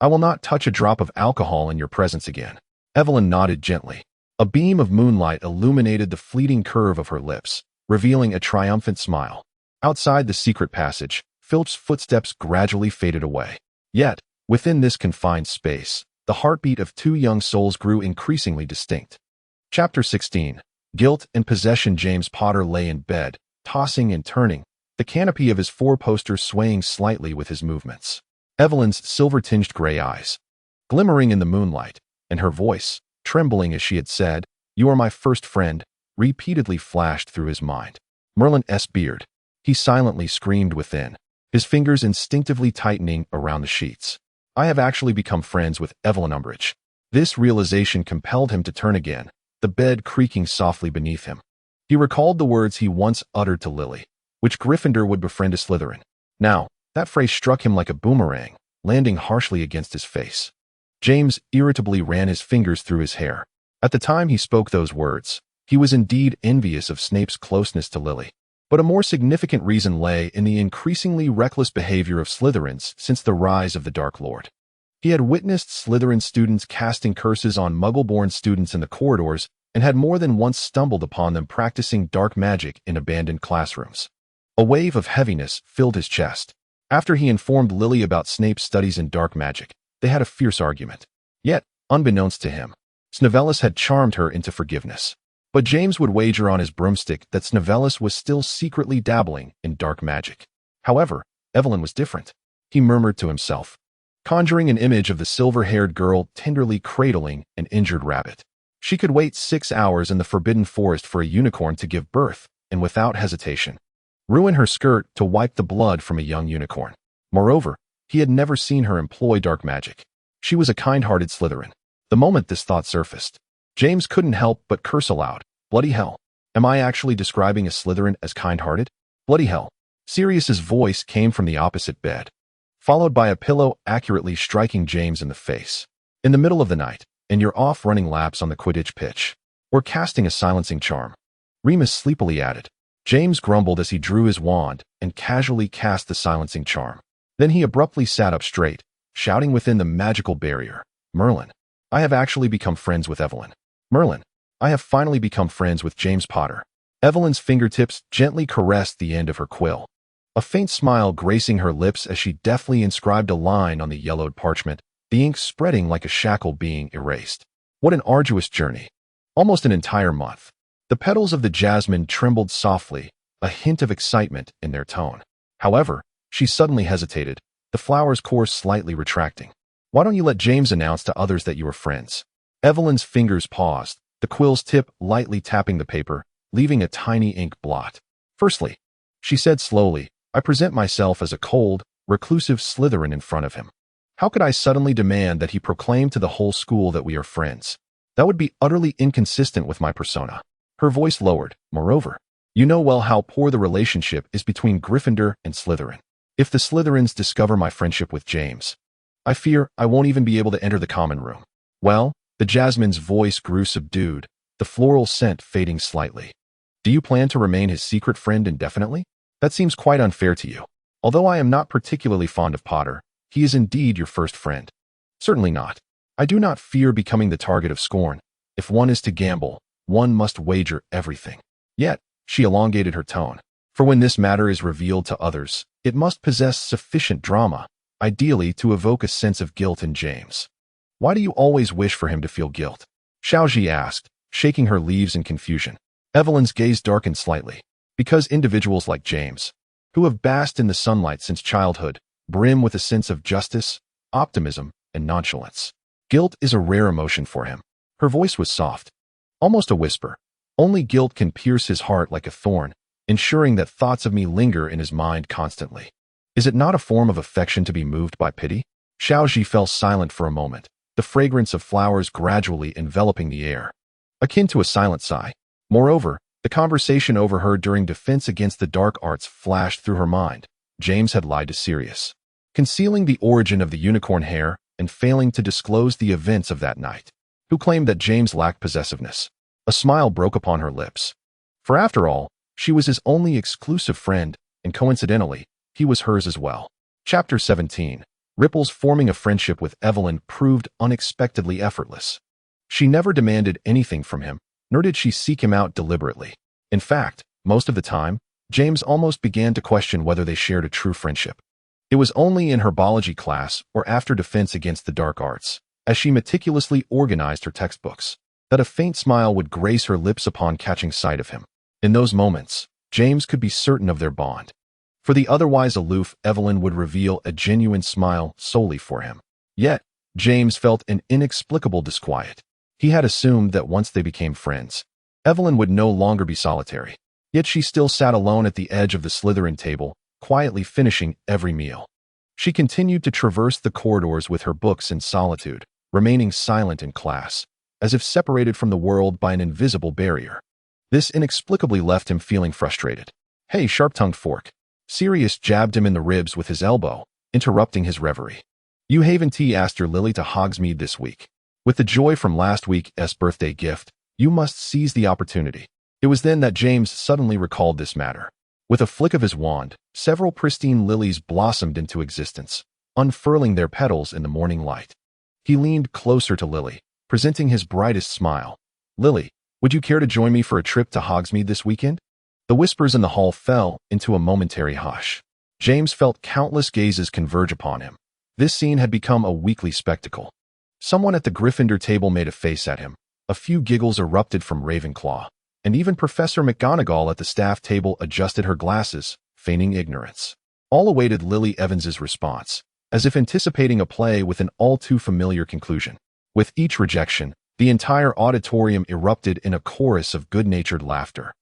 I will not touch a drop of alcohol in your presence again. Evelyn nodded gently. A beam of moonlight illuminated the fleeting curve of her lips, revealing a triumphant smile. Outside the secret passage, Filch's footsteps gradually faded away. Yet, within this confined space, the heartbeat of two young souls grew increasingly distinct. Chapter 16. Guilt and Possession. James Potter lay in bed, tossing and turning, the canopy of his four-poster swaying slightly with his movements. Evelyn's silver-tinged gray eyes, glimmering in the moonlight, and her voice, trembling as she had said, "You are my first friend," repeatedly flashed through his mind. Merlin S. Beard. He silently screamed within, his fingers instinctively tightening around the sheets. I have actually become friends with Evelyn Umbridge. This realization compelled him to turn again, the bed creaking softly beneath him. He recalled the words he once uttered to Lily, which Gryffindor would befriend a Slytherin. Now, that phrase struck him like a boomerang, landing harshly against his face. James irritably ran his fingers through his hair. At the time he spoke those words, he was indeed envious of Snape's closeness to Lily. But a more significant reason lay in the increasingly reckless behavior of Slytherins since the rise of the Dark Lord. He had witnessed Slytherin students casting curses on Muggle-born students in the corridors and had more than once stumbled upon them practicing dark magic in abandoned classrooms. A wave of heaviness filled his chest. After he informed Lily about Snape's studies in dark magic, they had a fierce argument. Yet, unbeknownst to him, Snevelis had charmed her into forgiveness. But James would wager on his broomstick that Snevelis was still secretly dabbling in dark magic. However, Evelyn was different. He murmured to himself, conjuring an image of the silver-haired girl tenderly cradling an injured rabbit. She could wait 6 hours in the Forbidden Forest for a unicorn to give birth, and without hesitation, ruin her skirt to wipe the blood from a young unicorn. Moreover, he had never seen her employ dark magic. She was a kind-hearted Slytherin. The moment this thought surfaced, James couldn't help but curse aloud. Bloody hell. Am I actually describing a Slytherin as kind-hearted? Bloody hell. Sirius's voice came from the opposite bed, followed by a pillow accurately striking James in the face. In the middle of the night, and you're off running laps on the Quidditch pitch, or casting a silencing charm, Remus sleepily added. James grumbled as he drew his wand and casually cast the silencing charm. Then he abruptly sat up straight, shouting within the magical barrier, Merlin, I have actually become friends with Evelyn. Merlin, I have finally become friends with James Potter. Evelyn's fingertips gently caressed the end of her quill, a faint smile gracing her lips as she deftly inscribed a line on the yellowed parchment, the ink spreading like a shackle being erased. What an arduous journey. Almost an entire month. The petals of the jasmine trembled softly, a hint of excitement in their tone. However, she suddenly hesitated, the flower's course slightly retracting. Why don't you let James announce to others that you are friends? Evelyn's fingers paused, the quill's tip lightly tapping the paper, leaving a tiny ink blot. Firstly, she said slowly, I present myself as a cold, reclusive Slytherin in front of him. How could I suddenly demand that he proclaim to the whole school that we are friends? That would be utterly inconsistent with my persona. Her voice lowered. Moreover, you know well how poor the relationship is between Gryffindor and Slytherin. If the Slytherins discover my friendship with James, I fear I won't even be able to enter the common room. Well, the jasmine's voice grew subdued, the floral scent fading slightly. Do you plan to remain his secret friend indefinitely? That seems quite unfair to you. Although I am not particularly fond of Potter, he is indeed your first friend. Certainly not. I do not fear becoming the target of scorn. If one is to gamble, one must wager everything. Yet, she elongated her tone. For when this matter is revealed to others, it must possess sufficient drama, ideally to evoke a sense of guilt in James. Why do you always wish for him to feel guilt? Xiaoji asked, shaking her leaves in confusion. Evelyn's gaze darkened slightly. Because individuals like James, who have basked in the sunlight since childhood, brim with a sense of justice, optimism, and nonchalance. Guilt is a rare emotion for him. Her voice was soft, almost a whisper. Only guilt can pierce his heart like a thorn, ensuring that thoughts of me linger in his mind constantly. Is it not a form of affection to be moved by pity? Xiaoji fell silent for a moment, the fragrance of flowers gradually enveloping the air, akin to a silent sigh. Moreover, the conversation overheard during defense against the dark arts flashed through her mind. James had lied to Sirius, concealing the origin of the unicorn hair and failing to disclose the events of that night. Who claimed that James lacked possessiveness? A smile broke upon her lips. For after all, she was his only exclusive friend, and coincidentally, he was hers as well. Chapter 17. Ripple's forming a friendship with Evelyn proved unexpectedly effortless. She never demanded anything from him, nor did she seek him out deliberately. In fact, most of the time, James almost began to question whether they shared a true friendship. It was only in her biology class or after defense against the dark arts, as she meticulously organized her textbooks, that a faint smile would grace her lips upon catching sight of him. In those moments, James could be certain of their bond. For the otherwise aloof Evelyn would reveal a genuine smile solely for him. Yet, James felt an inexplicable disquiet. He had assumed that once they became friends, Evelyn would no longer be solitary. Yet she still sat alone at the edge of the Slytherin table, quietly finishing every meal. She continued to traverse the corridors with her books in solitude, remaining silent in class, as if separated from the world by an invisible barrier. This inexplicably left him feeling frustrated. Hey, sharp-tongued fork. Sirius jabbed him in the ribs with his elbow, interrupting his reverie. You haven't asked your Lily to Hogsmeade this week. With the joy from last week's birthday gift, you must seize the opportunity. It was then that James suddenly recalled this matter. With a flick of his wand, several pristine lilies blossomed into existence, unfurling their petals in the morning light. He leaned closer to Lily, presenting his brightest smile. Lily, would you care to join me for a trip to Hogsmeade this weekend? The whispers in the hall fell into a momentary hush. James felt countless gazes converge upon him. This scene had become a weekly spectacle. Someone at the Gryffindor table made a face at him. A few giggles erupted from Ravenclaw, and even Professor McGonagall at the staff table adjusted her glasses, feigning ignorance. All awaited Lily Evans's response, as if anticipating a play with an all-too-familiar conclusion. With each rejection, the entire auditorium erupted in a chorus of good-natured laughter,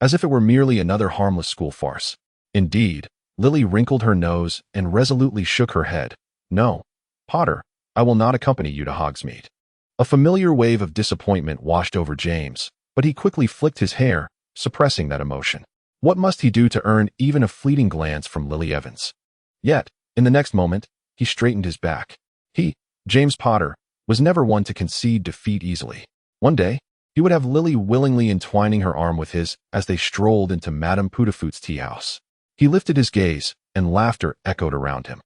as if it were merely another harmless school farce. Indeed, Lily wrinkled her nose and resolutely shook her head. No, Potter, I will not accompany you to Hogsmeade. A familiar wave of disappointment washed over James, but he quickly flicked his hair, suppressing that emotion. What must he do to earn even a fleeting glance from Lily Evans? Yet, in the next moment, he straightened his back. He, James Potter, was never one to concede defeat easily. One day, he would have Lily willingly entwining her arm with his as they strolled into Madame Putafoot's tea house. He lifted his gaze, and laughter echoed around him.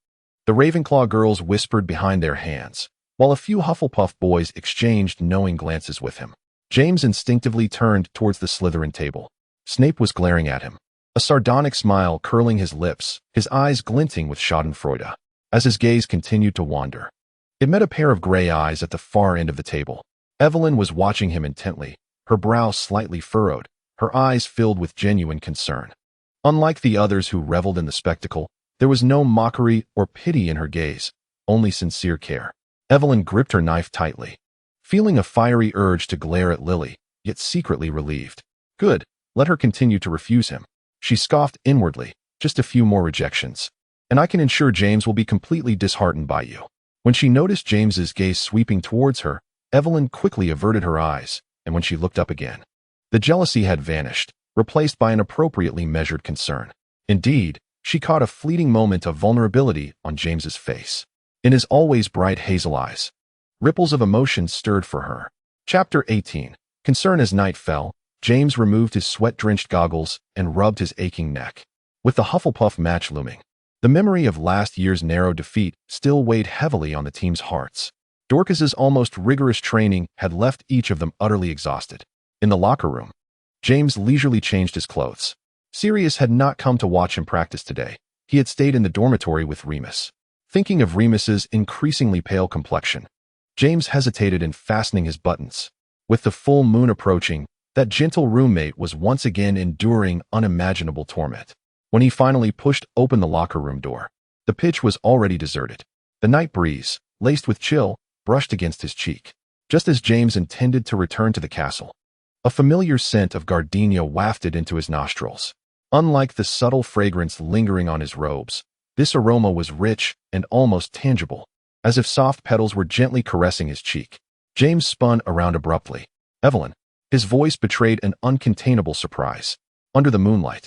The Ravenclaw girls whispered behind their hands, while a few Hufflepuff boys exchanged knowing glances with him. James instinctively turned towards the Slytherin table. Snape was glaring at him, a sardonic smile curling his lips, his eyes glinting with schadenfreude. As his gaze continued to wander, it met a pair of gray eyes at the far end of the table. Evelyn was watching him intently, her brow slightly furrowed, her eyes filled with genuine concern. Unlike the others who reveled in the spectacle, there was no mockery or pity in her gaze, only sincere care. Evelyn gripped her knife tightly, feeling a fiery urge to glare at Lily, yet secretly relieved. Good, let her continue to refuse him. She scoffed inwardly, just a few more rejections, and I can ensure James will be completely disheartened by you. When she noticed James's gaze sweeping towards her, Evelyn quickly averted her eyes, and when she looked up again, the jealousy had vanished, replaced by an appropriately measured concern. Indeed, she caught a fleeting moment of vulnerability on James's face. In his always bright hazel eyes, ripples of emotion stirred for her. Chapter 18. Concern. As night fell, James removed his sweat-drenched goggles and rubbed his aching neck. With the Hufflepuff match looming, the memory of last year's narrow defeat still weighed heavily on the team's hearts. Dorcas's almost rigorous training had left each of them utterly exhausted. In the locker room, James leisurely changed his clothes. Sirius had not come to watch him practice today. He had stayed in the dormitory with Remus. Thinking of Remus's increasingly pale complexion, James hesitated in fastening his buttons. With the full moon approaching, that gentle roommate was once again enduring unimaginable torment. When he finally pushed open the locker room door, the pitch was already deserted. The night breeze, laced with chill, brushed against his cheek. Just as James intended to return to the castle, a familiar scent of gardenia wafted into his nostrils. Unlike the subtle fragrance lingering on his robes, this aroma was rich and almost tangible, as if soft petals were gently caressing his cheek. James spun around abruptly. Evelyn. His voice betrayed an uncontainable surprise. Under the moonlight,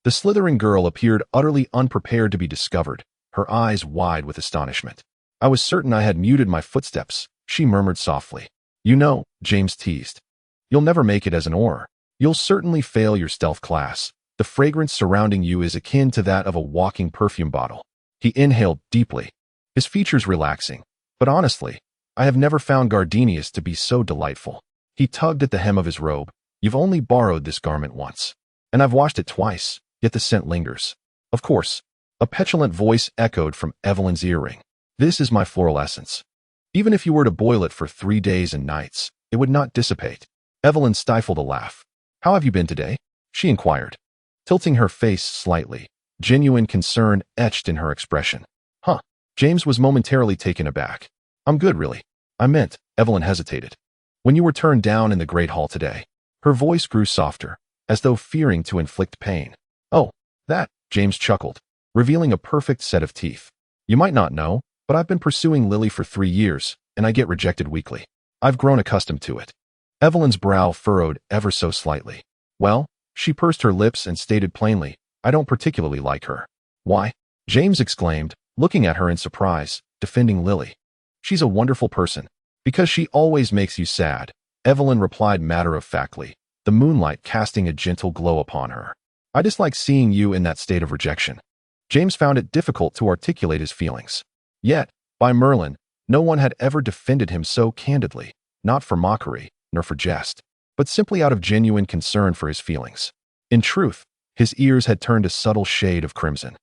the slithering girl appeared utterly unprepared to be discovered, her eyes wide with astonishment. I was certain I had muted my footsteps, she murmured softly. You know, James teased, you'll never make it as an Auror. You'll certainly fail your stealth class. The fragrance surrounding you is akin to that of a walking perfume bottle. He inhaled deeply, his features relaxing. But honestly, I have never found gardenias to be so delightful. He tugged at the hem of his robe. You've only borrowed this garment once, and I've washed it twice, yet the scent lingers. Of course, a petulant voice echoed from Evelyn's earring. This is my floral essence. Even if you were to boil it for 3 days and nights, it would not dissipate. Evelyn stifled a laugh. How have you been today? She inquired, tilting her face slightly, genuine concern etched in her expression. Huh. James was momentarily taken aback. I'm good, really. I meant, Evelyn hesitated. When you were turned down in the Great Hall today. Her voice grew softer, as though fearing to inflict pain. Oh, that, James chuckled, revealing a perfect set of teeth. You might not know, but I've been pursuing Lily for 3 years, and I get rejected weekly. I've grown accustomed to it. Evelyn's brow furrowed ever so slightly. Well, she pursed her lips and stated plainly, I don't particularly like her. Why? James exclaimed, looking at her in surprise, defending Lily. She's a wonderful person. Because she always makes you sad, Evelyn replied matter-of-factly, the moonlight casting a gentle glow upon her. I dislike seeing you in that state of rejection. James found it difficult to articulate his feelings. Yet, by Merlin, no one had ever defended him so candidly, not for mockery, nor for jest, but simply out of genuine concern for his feelings. In truth, his ears had turned a subtle shade of crimson.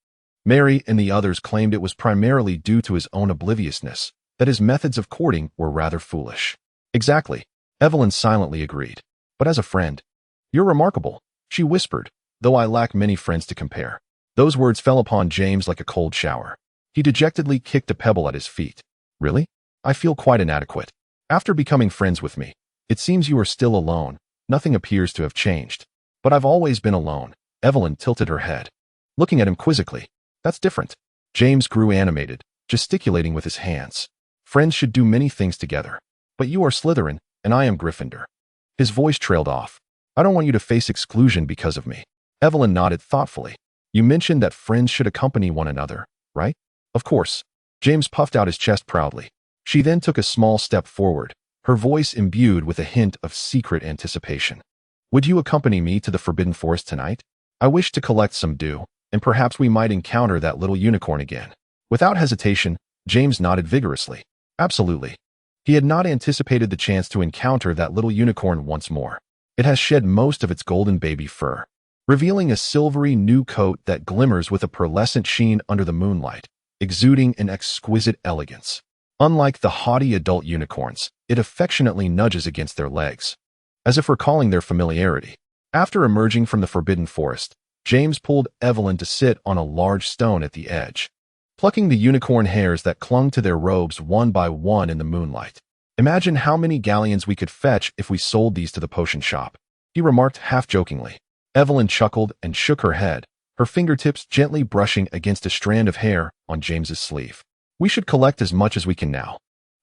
Mary and the others claimed it was primarily due to his own obliviousness, that his methods of courting were rather foolish. Exactly, Evelyn silently agreed. But as a friend, you're remarkable, she whispered, though I lack many friends to compare. Those words fell upon James like a cold shower. He dejectedly kicked a pebble at his feet. Really? I feel quite inadequate. After becoming friends with me, it seems you are still alone. Nothing appears to have changed. But I've always been alone. Evelyn tilted her head, looking at him quizzically. That's different. James grew animated, gesticulating with his hands. Friends should do many things together. But you are Slytherin, and I am Gryffindor. His voice trailed off. I don't want you to face exclusion because of me. Evelyn nodded thoughtfully. You mentioned that friends should accompany one another, right? Of course. James puffed out his chest proudly. She then took a small step forward, her voice imbued with a hint of secret anticipation. Would you accompany me to the Forbidden Forest tonight? I wish to collect some dew, and perhaps we might encounter that little unicorn again. Without hesitation, James nodded vigorously. Absolutely. He had not anticipated the chance to encounter that little unicorn once more. It has shed most of its golden baby fur, revealing a silvery new coat that glimmers with a pearlescent sheen under the moonlight, exuding an exquisite elegance. Unlike the haughty adult unicorns, it affectionately nudges against their legs, as if recalling their familiarity. After emerging from the Forbidden Forest, James pulled Evelyn to sit on a large stone at the edge, plucking the unicorn hairs that clung to their robes one by one in the moonlight. Imagine how many galleons we could fetch if we sold these to the potion shop, he remarked half-jokingly. Evelyn chuckled and shook her head, her fingertips gently brushing against a strand of hair on James's sleeve. We should collect as much as we can now.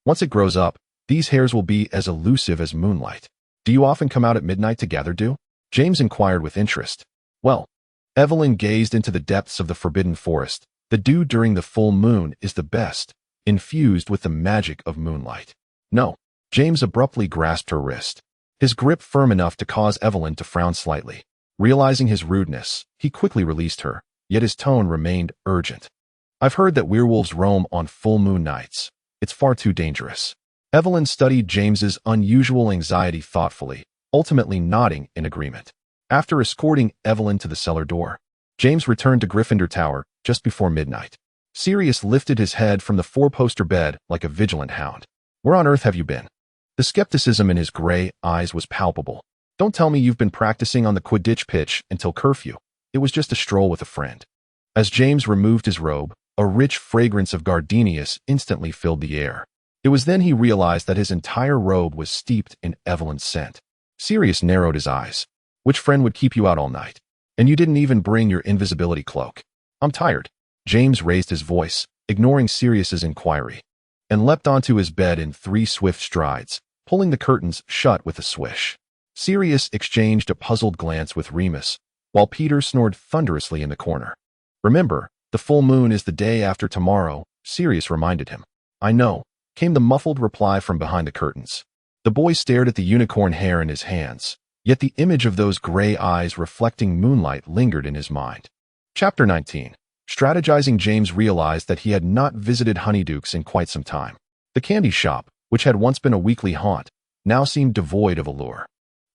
Once it grows up, these hairs will be as elusive as moonlight. Do you often come out at midnight to gather dew? James inquired with interest. Well, Evelyn gazed into the depths of the Forbidden Forest. The dew during the full moon is the best, infused with the magic of moonlight. No. James abruptly grasped her wrist, his grip firm enough to cause Evelyn to frown slightly. Realizing his rudeness, he quickly released her, yet his tone remained urgent. I've heard that werewolves roam on full moon nights. It's far too dangerous. Evelyn studied James's unusual anxiety thoughtfully, ultimately nodding in agreement. After escorting Evelyn to the cellar door, James returned to Gryffindor Tower just before midnight. Sirius lifted his head from the four-poster bed like a vigilant hound. "Where on earth have you been?" The skepticism in his gray eyes was palpable. "Don't tell me you've been practicing on the Quidditch pitch until curfew. It was just a stroll with a friend." As James removed his robe, a rich fragrance of gardenias instantly filled the air. It was then he realized that his entire robe was steeped in Evelyn's scent. Sirius narrowed his eyes. "Which friend would keep you out all night? And you didn't even bring your invisibility cloak." "I'm tired." James raised his voice, ignoring Sirius's inquiry, and leapt onto his bed in 3 swift strides, pulling the curtains shut with a swish. Sirius exchanged a puzzled glance with Remus, while Peter snored thunderously in the corner. "Remember, the full moon is the day after tomorrow," Sirius reminded him. "I know," came the muffled reply from behind the curtains. The boy stared at the unicorn hair in his hands, yet the image of those gray eyes reflecting moonlight lingered in his mind. Chapter 19. Strategizing. James realized that he had not visited Honeyduke's in quite some time. The candy shop, which had once been a weekly haunt, now seemed devoid of allure.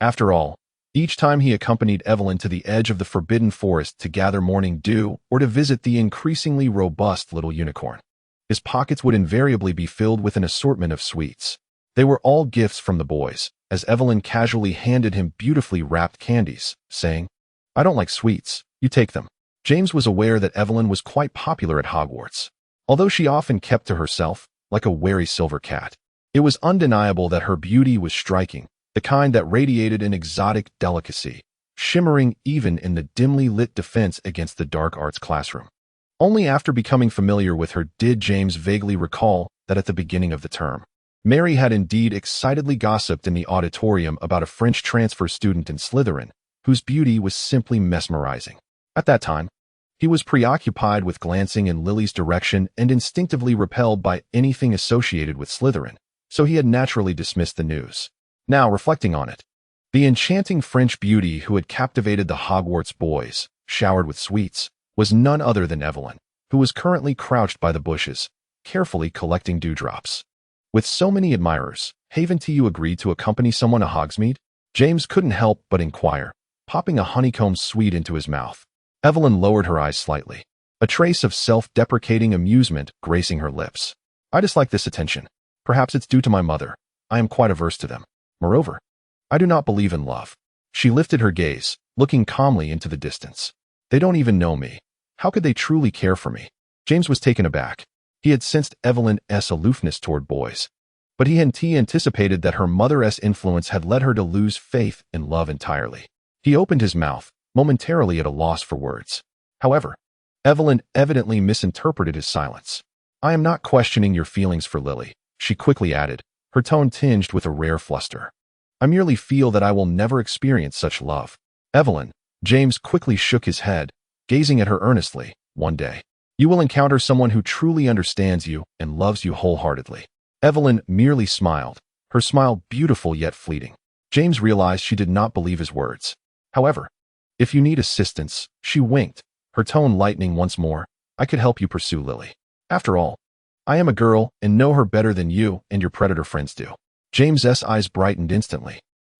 After all, each time he accompanied Evelyn to the edge of the Forbidden Forest to gather morning dew or to visit the increasingly robust little unicorn, his pockets would invariably be filled with an assortment of sweets. They were all gifts from the boys, as Evelyn casually handed him beautifully wrapped candies, saying, "I don't like sweets, you take them." James was aware that Evelyn was quite popular at Hogwarts, although she often kept to herself, like a wary silver cat. It was undeniable that her beauty was striking, the kind that radiated an exotic delicacy, shimmering even in the dimly lit defense against the dark arts classroom. Only after becoming familiar with her did James vaguely recall that at the beginning of the term, Mary had indeed excitedly gossiped in the auditorium about a French transfer student in Slytherin, whose beauty was simply mesmerizing. At that time, he was preoccupied with glancing in Lily's direction and instinctively repelled by anything associated with Slytherin, so he had naturally dismissed the news. Now, reflecting on it, the enchanting French beauty who had captivated the Hogwarts boys, showered with sweets, was none other than Evelyn, who was currently crouched by the bushes, carefully collecting dewdrops. With so many admirers, haven't you agreed to accompany someone to Hogsmeade? James couldn't help but inquire, popping a honeycomb sweet into his mouth. Evelyn lowered her eyes slightly, a trace of self-deprecating amusement gracing her lips. "I dislike this attention. Perhaps it's due to my mother. I am quite averse to them. Moreover, I do not believe in love." She lifted her gaze, looking calmly into the distance. "They don't even know me. How could they truly care for me?" James was taken aback. He had sensed Evelyn's aloofness toward boys, but he had anticipated that her mother's influence had led her to lose faith in love entirely. He opened his mouth, momentarily at a loss for words. However, Evelyn evidently misinterpreted his silence. "I am not questioning your feelings for Lily," she quickly added, her tone tinged with a rare fluster. "I merely feel that I will never experience such love." "Evelyn," James quickly shook his head, gazing at her earnestly, "one day, you will encounter someone who truly understands you and loves you wholeheartedly." Evelyn merely smiled, her smile beautiful yet fleeting. James realized she did not believe his words. However, "If you need assistance," she winked, her tone lightening once more, "I could help you pursue Lily. After all, I am a girl and know her better than you and your predator friends do." James's eyes brightened instantly.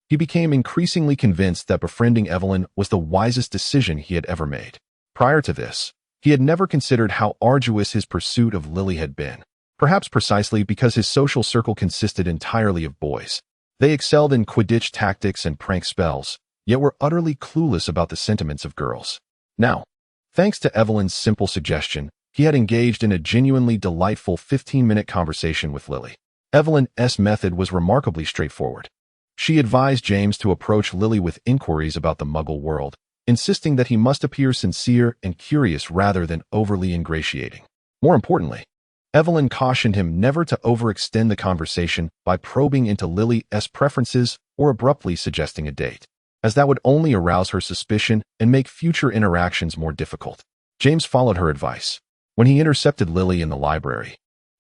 He became increasingly convinced that befriending Evelyn was the wisest decision he had ever made. Prior to this, he had never considered how arduous his pursuit of Lily had been, perhaps precisely because his social circle consisted entirely of boys. They excelled in Quidditch tactics and prank spells, yet were utterly clueless about the sentiments of girls. Now, thanks to Evelyn's simple suggestion, he had engaged in a genuinely delightful 15-minute conversation with Lily. Evelyn's method was remarkably straightforward. She advised James to approach Lily with inquiries about the Muggle world, insisting that he must appear sincere and curious rather than overly ingratiating. More importantly, Evelyn cautioned him never to overextend the conversation by probing into Lily's preferences or abruptly suggesting a date, as that would only arouse her suspicion and make future interactions more difficult. James followed her advice. When he intercepted Lily in the library,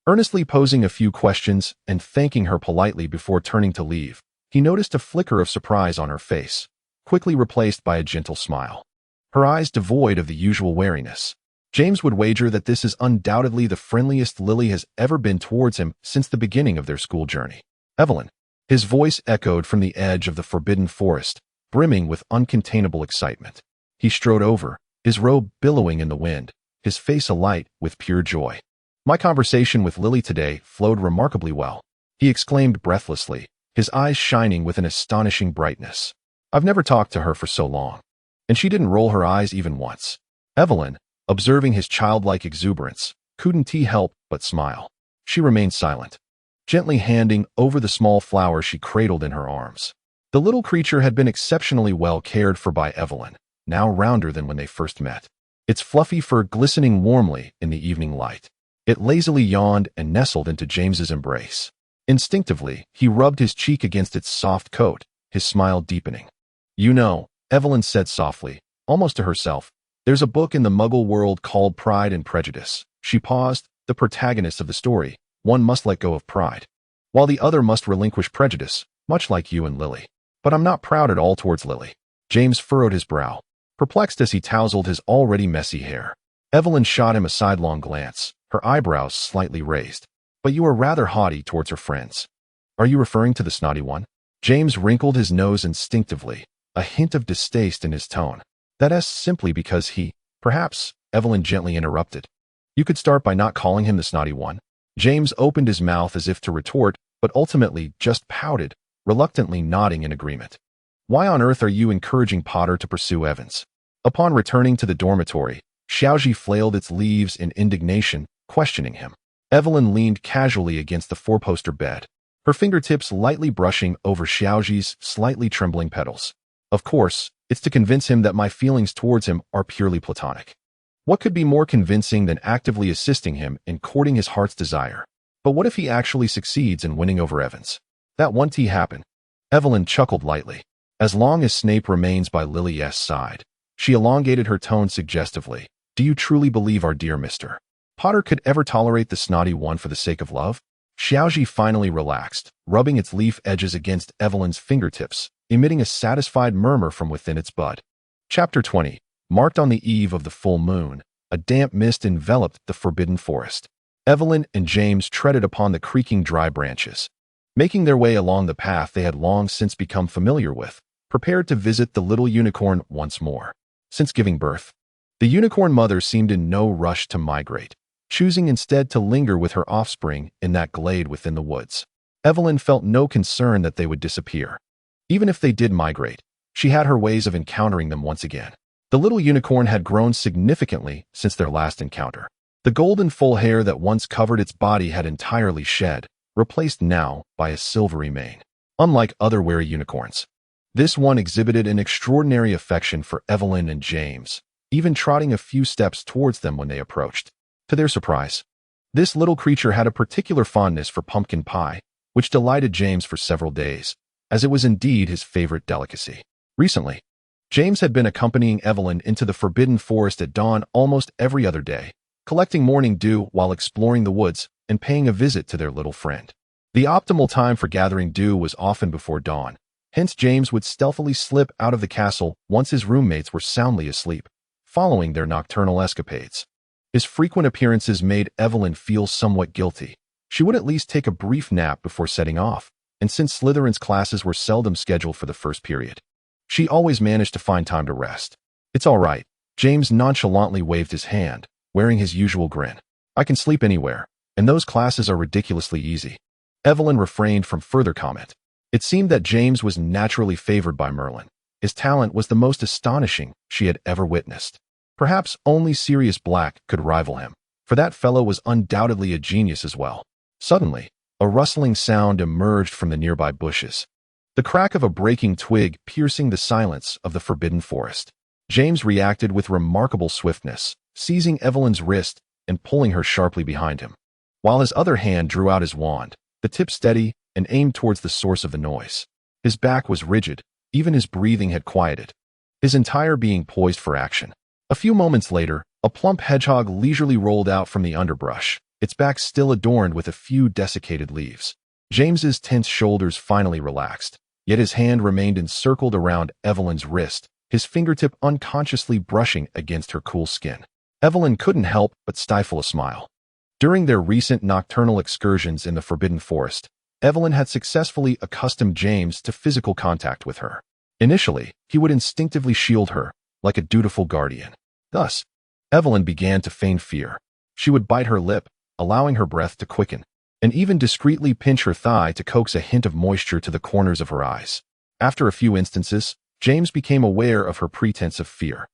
earnestly posing a few questions and thanking her politely before turning to leave, he noticed a flicker of surprise on her face, quickly replaced by a gentle smile. Her eyes devoid of the usual wariness. James would wager that this is undoubtedly the friendliest Lily has ever been towards him since the beginning of their school journey. Evelyn. His voice echoed from the edge of the forbidden forest, brimming with uncontainable excitement. He strode over, his robe billowing in the wind, his face alight with pure joy. My conversation with Lily today flowed remarkably well, he exclaimed breathlessly, his eyes shining with an astonishing brightness. I've never talked to her for so long. And she didn't roll her eyes even once. Evelyn, observing his childlike exuberance, couldn't help but smile. She remained silent, gently handing over the small flower she cradled in her arms. The little creature had been exceptionally well cared for by Evelyn, now rounder than when they first met. Its fluffy fur glistening warmly in the evening light. It lazily yawned and nestled into James's embrace. Instinctively, he rubbed his cheek against its soft coat, his smile deepening. You know, Evelyn said softly, almost to herself, there's a book in the Muggle world called Pride and Prejudice. She paused, the protagonist of the story. One must let go of pride, while the other must relinquish prejudice, much like you and Lily. But I'm not proud at all towards Lily. James furrowed his brow, perplexed as he tousled his already messy hair. Evelyn shot him a sidelong glance, her eyebrows slightly raised. But you are rather haughty towards her friends. Are you referring to the snotty one? James wrinkled his nose instinctively, a hint of distaste in his tone. That's simply because he, perhaps, Evelyn gently interrupted. You could start by not calling him the snotty one. James opened his mouth as if to retort, but ultimately just pouted, reluctantly nodding in agreement. Why on earth are you encouraging Potter to pursue Evans? Upon returning to the dormitory, Xiaoji flailed its leaves in indignation, questioning him. Evelyn leaned casually against the four-poster bed, her fingertips lightly brushing over Xiaoji's slightly trembling petals. Of course, it's to convince him that my feelings towards him are purely platonic. What could be more convincing than actively assisting him in courting his heart's desire? But what if he actually succeeds in winning over Evans? That won't happen. Evelyn chuckled lightly. As long as Snape remains by Lily's side. She elongated her tone suggestively. Do you truly believe our dear Mr. Potter could ever tolerate the snotty one for the sake of love? Xiaoji finally relaxed, rubbing its leaf edges against Evelyn's fingertips, emitting a satisfied murmur from within its bud. Chapter 20. Marked on the eve of the full moon, a damp mist enveloped the forbidden forest. Evelyn and James treaded upon the creaking dry branches, making their way along the path they had long since become familiar with, prepared to visit the little unicorn once more. Since giving birth, the unicorn mother seemed in no rush to migrate, choosing instead to linger with her offspring in that glade within the woods. Evelyn felt no concern that they would disappear. Even if they did migrate, she had her ways of encountering them once again. The little unicorn had grown significantly since their last encounter. The golden full hair that once covered its body had entirely shed, replaced now by a silvery mane. Unlike other wary unicorns, this one exhibited an extraordinary affection for Evelyn and James, even trotting a few steps towards them when they approached. To their surprise, this little creature had a particular fondness for pumpkin pie, which delighted James for several days, as it was indeed his favorite delicacy. Recently, James had been accompanying Evelyn into the forbidden forest at dawn almost every other day, collecting morning dew while exploring the woods and paying a visit to their little friend. The optimal time for gathering dew was often before dawn, hence James would stealthily slip out of the castle once his roommates were soundly asleep, following their nocturnal escapades. His frequent appearances made Evelyn feel somewhat guilty. She would at least take a brief nap before setting off, and since Slytherin's classes were seldom scheduled for the first period, she always managed to find time to rest. It's all right. James nonchalantly waved his hand, wearing his usual grin. I can sleep anywhere, and those classes are ridiculously easy. Evelyn refrained from further comment. It seemed that James was naturally favored by Merlin. His talent was the most astonishing she had ever witnessed. Perhaps only Sirius Black could rival him, for that fellow was undoubtedly a genius as well. Suddenly, a rustling sound emerged from the nearby bushes. The crack of a breaking twig piercing the silence of the forbidden forest. James reacted with remarkable swiftness, seizing Evelyn's wrist and pulling her sharply behind him, while his other hand drew out his wand, the tip steady and aimed towards the source of the noise. His back was rigid, even his breathing had quieted, his entire being poised for action. A few moments later, a plump hedgehog leisurely rolled out from the underbrush, its back still adorned with a few desiccated leaves. James's tense shoulders finally relaxed, yet his hand remained encircled around Evelyn's wrist, his fingertip unconsciously brushing against her cool skin. Evelyn couldn't help but stifle a smile. During their recent nocturnal excursions in the Forbidden Forest, Evelyn had successfully accustomed James to physical contact with her. Initially, he would instinctively shield her, like a dutiful guardian. Thus, Evelyn began to feign fear. She would bite her lip, allowing her breath to quicken, and even discreetly pinch her thigh to coax a hint of moisture to the corners of her eyes. After a few instances, James became aware of her pretense of fear.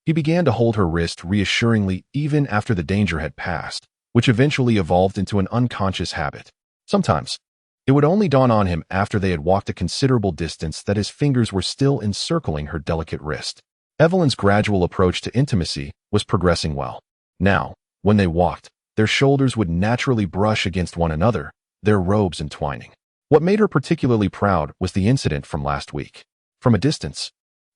He began to hold her wrist reassuringly even after the danger had passed, which eventually evolved into an unconscious habit. Sometimes, it would only dawn on him after they had walked a considerable distance that his fingers were still encircling her delicate wrist. Evelyn's gradual approach to intimacy was progressing well. Now, when they walked, their shoulders would naturally brush against one another, their robes entwining. What made her particularly proud was the incident from last week. From a distance,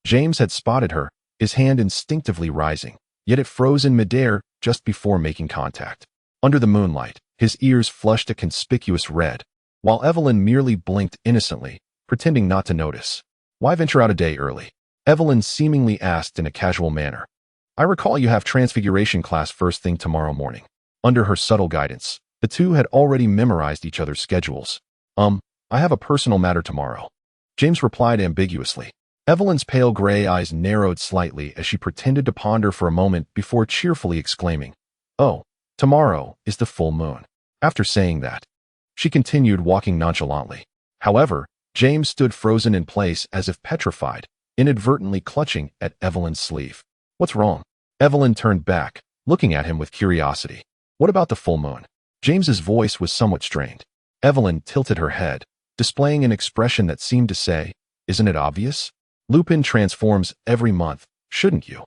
James had spotted her, his hand instinctively rising, yet it froze in midair just before making contact. Under the moonlight, his ears flushed a conspicuous red, while Evelyn merely blinked innocently, pretending not to notice. "Why venture out a day early?" Evelyn seemingly asked in a casual manner. "I recall you have transfiguration class first thing tomorrow morning." Under her subtle guidance, the two had already memorized each other's schedules. I have a personal matter tomorrow," James replied ambiguously. Evelyn's pale gray eyes narrowed slightly as she pretended to ponder for a moment before cheerfully exclaiming, "Oh, tomorrow is the full moon." After saying that, she continued walking nonchalantly. However, James stood frozen in place as if petrified, inadvertently clutching at Evelyn's sleeve. "What's wrong?" Evelyn turned back, looking at him with curiosity. "What about the full moon?" James's voice was somewhat strained. Evelyn tilted her head, displaying an expression that seemed to say, "Isn't it obvious? Lupin transforms every month, shouldn't you,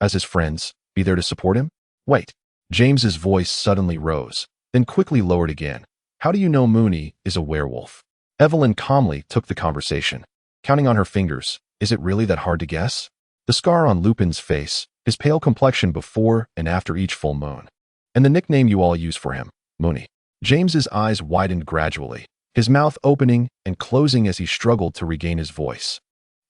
as his friends, be there to support him?" "Wait." James's voice suddenly rose, then quickly lowered again. "How do you know Mooney is a werewolf?" Evelyn calmly took the conversation. Counting on her fingers, is it really that hard to guess? The scar on Lupin's face, his pale complexion before and after each full moon, and the nickname you all use for him, Mooney. James's eyes widened gradually, his mouth opening and closing as he struggled to regain his voice.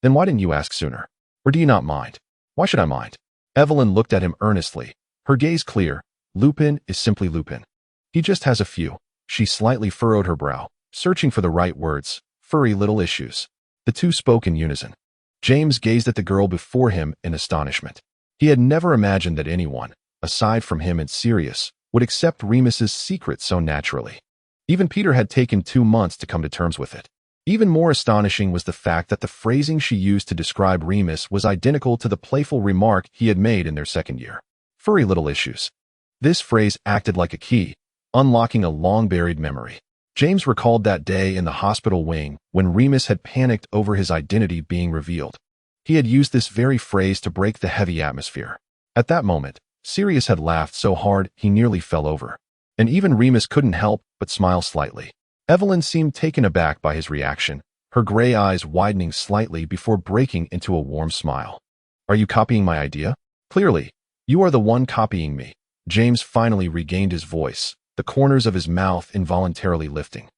"Then why didn't you ask sooner? Or do you not mind?" "Why should I mind?" Evelyn looked at him earnestly, her gaze clear. "Lupin is simply Lupin. He just has a few." She slightly furrowed her brow, searching for the right words. "Furry little issues." The two spoke in unison. James gazed at the girl before him in astonishment. He had never imagined that anyone, aside from him and Sirius, would accept Remus's secret so naturally. Even Peter had taken 2 months to come to terms with it. Even more astonishing was the fact that the phrasing she used to describe Remus was identical to the playful remark he had made in their second year. "Furry little issues." This phrase acted like a key, unlocking a long-buried memory. James recalled that day in the hospital wing when Remus had panicked over his identity being revealed. He had used this very phrase to break the heavy atmosphere. At that moment, Sirius had laughed so hard he nearly fell over. And even Remus couldn't help but smile slightly. Evelyn seemed taken aback by his reaction, her gray eyes widening slightly before breaking into a warm smile. "Are you copying my idea?" "Clearly, you are the one copying me." James finally regained his voice, the corners of his mouth involuntarily lifting.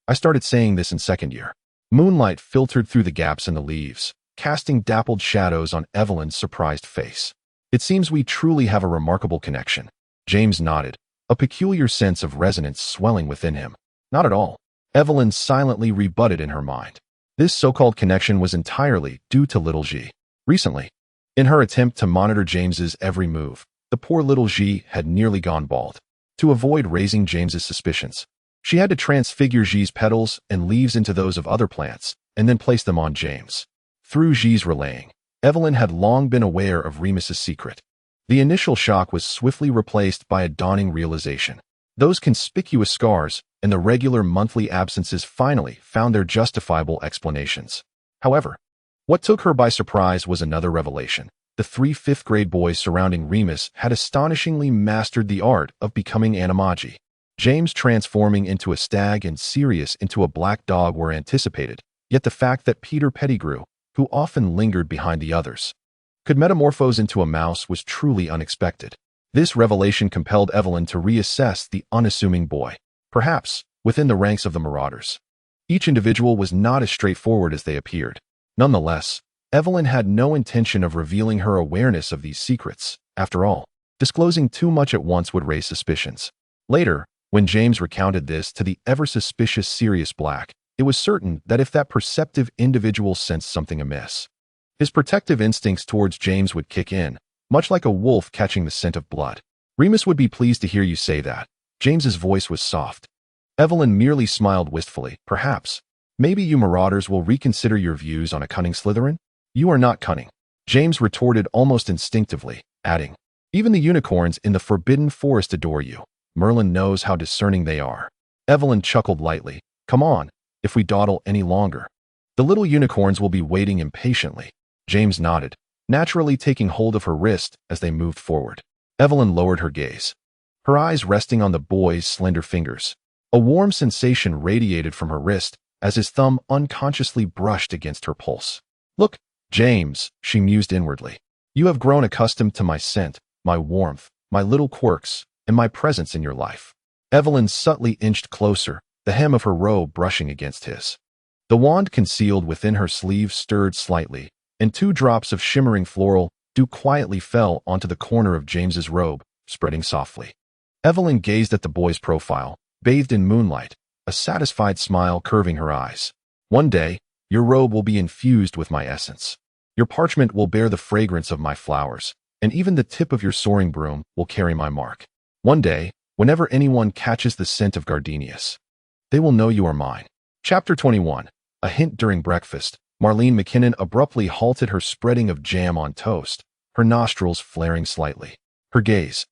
"I started saying this in second year." Moonlight filtered through the gaps in the leaves, casting dappled shadows on Evelyn's surprised face. "It seems we truly have a remarkable connection." James nodded, a peculiar sense of resonance swelling within him. "Not at all," Evelyn silently rebutted in her mind. This so-called connection was entirely due to little G. Recently, in her attempt to monitor James's every move, the poor little G had nearly gone bald. To avoid raising James's suspicions, she had to transfigure G's petals and leaves into those of other plants, and then place them on James. Through G's relaying, Evelyn had long been aware of Remus's secret. The initial shock was swiftly replaced by a dawning realization. Those conspicuous scars and the regular monthly absences finally found their justifiable explanations. However, what took her by surprise was another revelation. The 3 fifth-grade boys surrounding Remus had astonishingly mastered the art of becoming animagi. James transforming into a stag and Sirius into a black dog were anticipated, yet the fact that Peter Pettigrew, who often lingered behind the others, could metamorphose into a mouse was truly unexpected. This revelation compelled Evelyn to reassess the unassuming boy. Perhaps, within the ranks of the Marauders, each individual was not as straightforward as they appeared. Nonetheless, Evelyn had no intention of revealing her awareness of these secrets. After all, Disclosing too much at once would raise suspicions. Later, when James recounted this to the ever-suspicious Sirius Black, it was certain that if that perceptive individual sensed something amiss, his protective instincts towards James would kick in, much like a wolf catching the scent of blood. Remus would be pleased to hear you say that. James's voice was soft. Evelyn merely smiled wistfully. Perhaps. Maybe you Marauders will reconsider your views on a cunning Slytherin? You are not cunning, James retorted almost instinctively, adding, even the unicorns in the Forbidden Forest adore you. Merlin knows how discerning they are. Evelyn chuckled lightly. Come on, if we dawdle any longer, the little unicorns will be waiting impatiently. James nodded, naturally taking hold of her wrist as they moved forward. Evelyn lowered her gaze, her eyes resting on the boy's slender fingers. A warm sensation radiated from her wrist as his thumb unconsciously brushed against her pulse. Look, James, she mused inwardly. You have grown accustomed to my scent, my warmth, my little quirks, and my presence in your life. Evelyn subtly inched closer, the hem of her robe brushing against his. The wand concealed within her sleeve stirred slightly, and 2 drops of shimmering floral dew quietly fell onto the corner of James's robe, spreading softly. Evelyn gazed at the boy's profile, bathed in moonlight, a satisfied smile curving her eyes. One day, your robe will be infused with my essence. Your parchment will bear the fragrance of my flowers, and even the tip of your soaring broom will carry my mark. One day, whenever anyone catches the scent of gardenias, they will know you are mine. Chapter 21. A hint during breakfast. Marlene McKinnon abruptly halted her spreading of jam on toast, her nostrils flaring slightly. Her gaze,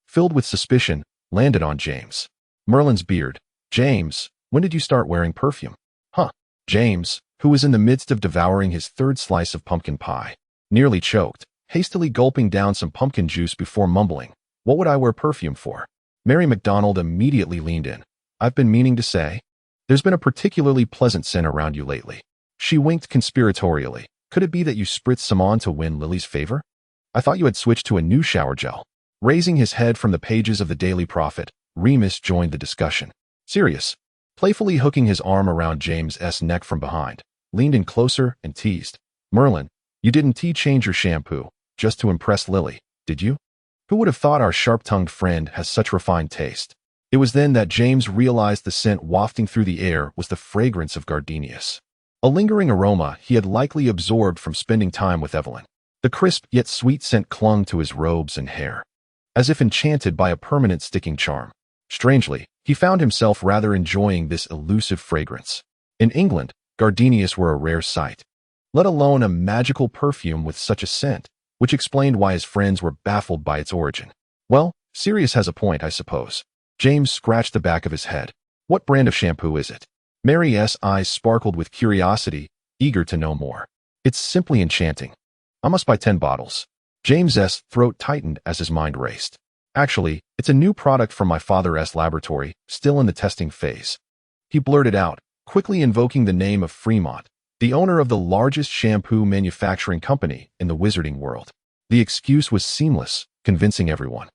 filled with suspicion, landed on James. Merlin's beard. James, when did you start wearing perfume? Huh. James, who was in the midst of devouring his 3rd slice of pumpkin pie, nearly choked, hastily gulping down some pumpkin juice before mumbling, what would I wear perfume for? Mary McDonald immediately leaned in. I've been meaning to say, there's been a particularly pleasant scent around you lately. She winked conspiratorially. Could it be that you spritzed some on to win Lily's favor? I thought you had switched to a new shower gel. Raising his head from the pages of the Daily Prophet, Remus joined the discussion. Sirius, playfully hooking his arm around James's neck from behind, leaned in closer and teased. Merlin, you didn't change your shampoo, just to impress Lily, did you? Who would have thought our sharp-tongued friend has such refined taste? It was then that James realized the scent wafting through the air was the fragrance of gardenias. A lingering aroma he had likely absorbed from spending time with Evelyn. The crisp yet sweet scent clung to his robes and hair, as if enchanted by a permanent sticking charm. Strangely, he found himself rather enjoying this elusive fragrance. In England, gardenias were a rare sight, let alone a magical perfume with such a scent, which explained why his friends were baffled by its origin. Well, Sirius has a point, I suppose. James scratched the back of his head. What brand of shampoo is it? Mary's eyes sparkled with curiosity, eager to know more. It's simply enchanting. I must buy 10 bottles. James's throat tightened as his mind raced. Actually, it's a new product from my father's laboratory, still in the testing phase. He blurted out, quickly invoking the name of Fremont, the owner of the largest shampoo manufacturing company in the wizarding world. The excuse was seamless, convincing everyone.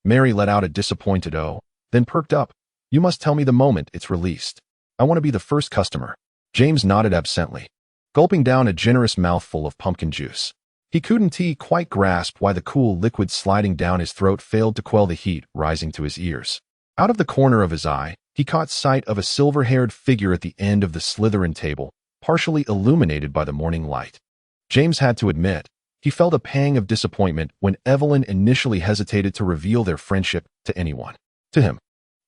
Mary let out a disappointed "oh," then perked up. You must tell me the moment it's released. I want to be the first customer. James nodded absently, gulping down a generous mouthful of pumpkin juice. He couldn't quite grasp why the cool liquid sliding down his throat failed to quell the heat rising to his ears. Out of the corner of his eye, he caught sight of a silver-haired figure at the end of the Slytherin table, partially illuminated by the morning light. James had to admit, he felt a pang of disappointment when Evelyn initially hesitated to reveal their friendship to anyone. To him,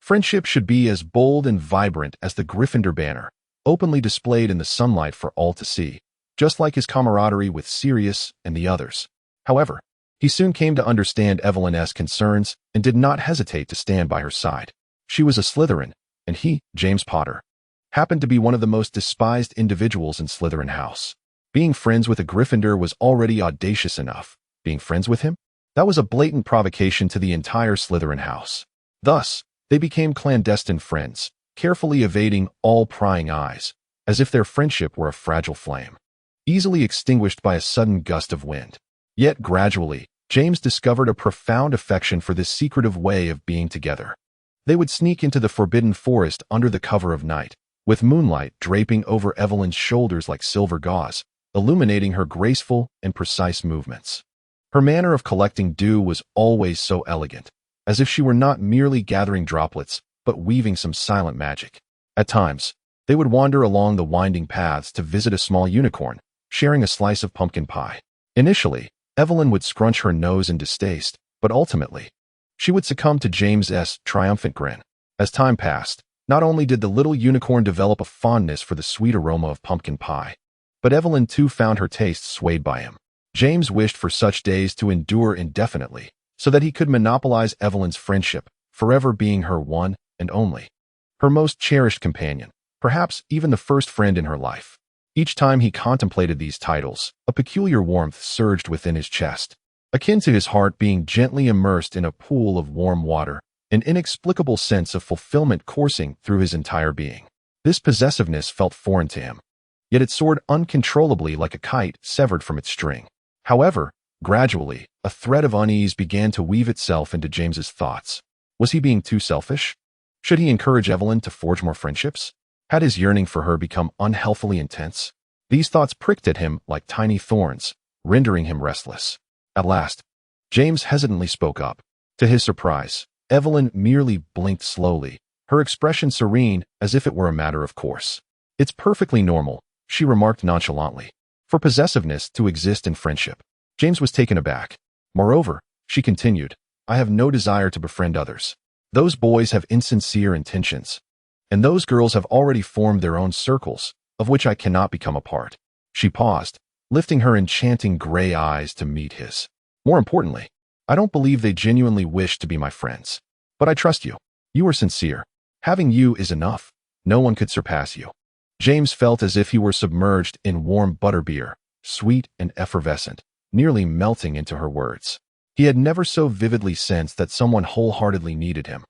friendship should be as bold and vibrant as the Gryffindor banner, openly displayed in the sunlight for all to see, just like his camaraderie with Sirius and the others. However, he soon came to understand Evelyn's concerns and did not hesitate to stand by her side. She was a Slytherin, and he, James Potter, happened to be one of the most despised individuals in Slytherin House. Being friends with a Gryffindor was already audacious enough. Being friends with him? That was a blatant provocation to the entire Slytherin House. Thus, they became clandestine friends, carefully evading all prying eyes, as if their friendship were a fragile flame, easily extinguished by a sudden gust of wind. Yet gradually, James discovered a profound affection for this secretive way of being together. They would sneak into the Forbidden Forest under the cover of night, with moonlight draping over Evelyn's shoulders like silver gauze, illuminating her graceful and precise movements. Her manner of collecting dew was always so elegant, as if she were not merely gathering droplets, but weaving some silent magic. At times, they would wander along the winding paths to visit a small unicorn, sharing a slice of pumpkin pie. Initially, Evelyn would scrunch her nose in distaste, but ultimately, she would succumb to James's triumphant grin. As time passed, not only did the little unicorn develop a fondness for the sweet aroma of pumpkin pie, but Evelyn too found her taste swayed by him. James wished for such days to endure indefinitely, so that he could monopolize Evelyn's friendship, forever being her one and only, her most cherished companion, perhaps even the first friend in her life. Each time he contemplated these titles, a peculiar warmth surged within his chest, akin to his heart being gently immersed in a pool of warm water, an inexplicable sense of fulfillment coursing through his entire being. This possessiveness felt foreign to him, yet it soared uncontrollably like a kite severed from its string. However, gradually, a thread of unease began to weave itself into James's thoughts. Was he being too selfish? Should he encourage Evelyn to forge more friendships? Had his yearning for her become unhealthily intense? These thoughts pricked at him like tiny thorns, rendering him restless. At last, James hesitantly spoke up. To his surprise, Evelyn merely blinked slowly, her expression serene as if it were a matter of course. "It's perfectly normal," she remarked nonchalantly, "for possessiveness to exist in friendship." James was taken aback. "Moreover," she continued, "I have no desire to befriend others. Those boys have insincere intentions, and those girls have already formed their own circles, of which I cannot become a part." She paused, lifting her enchanting gray eyes to meet his. "More importantly, I don't believe they genuinely wish to be my friends. But I trust you. You are sincere. Having you is enough. No one could surpass you." James felt as if he were submerged in warm butterbeer, sweet and effervescent, nearly melting into her words. He had never so vividly sensed that someone wholeheartedly needed him,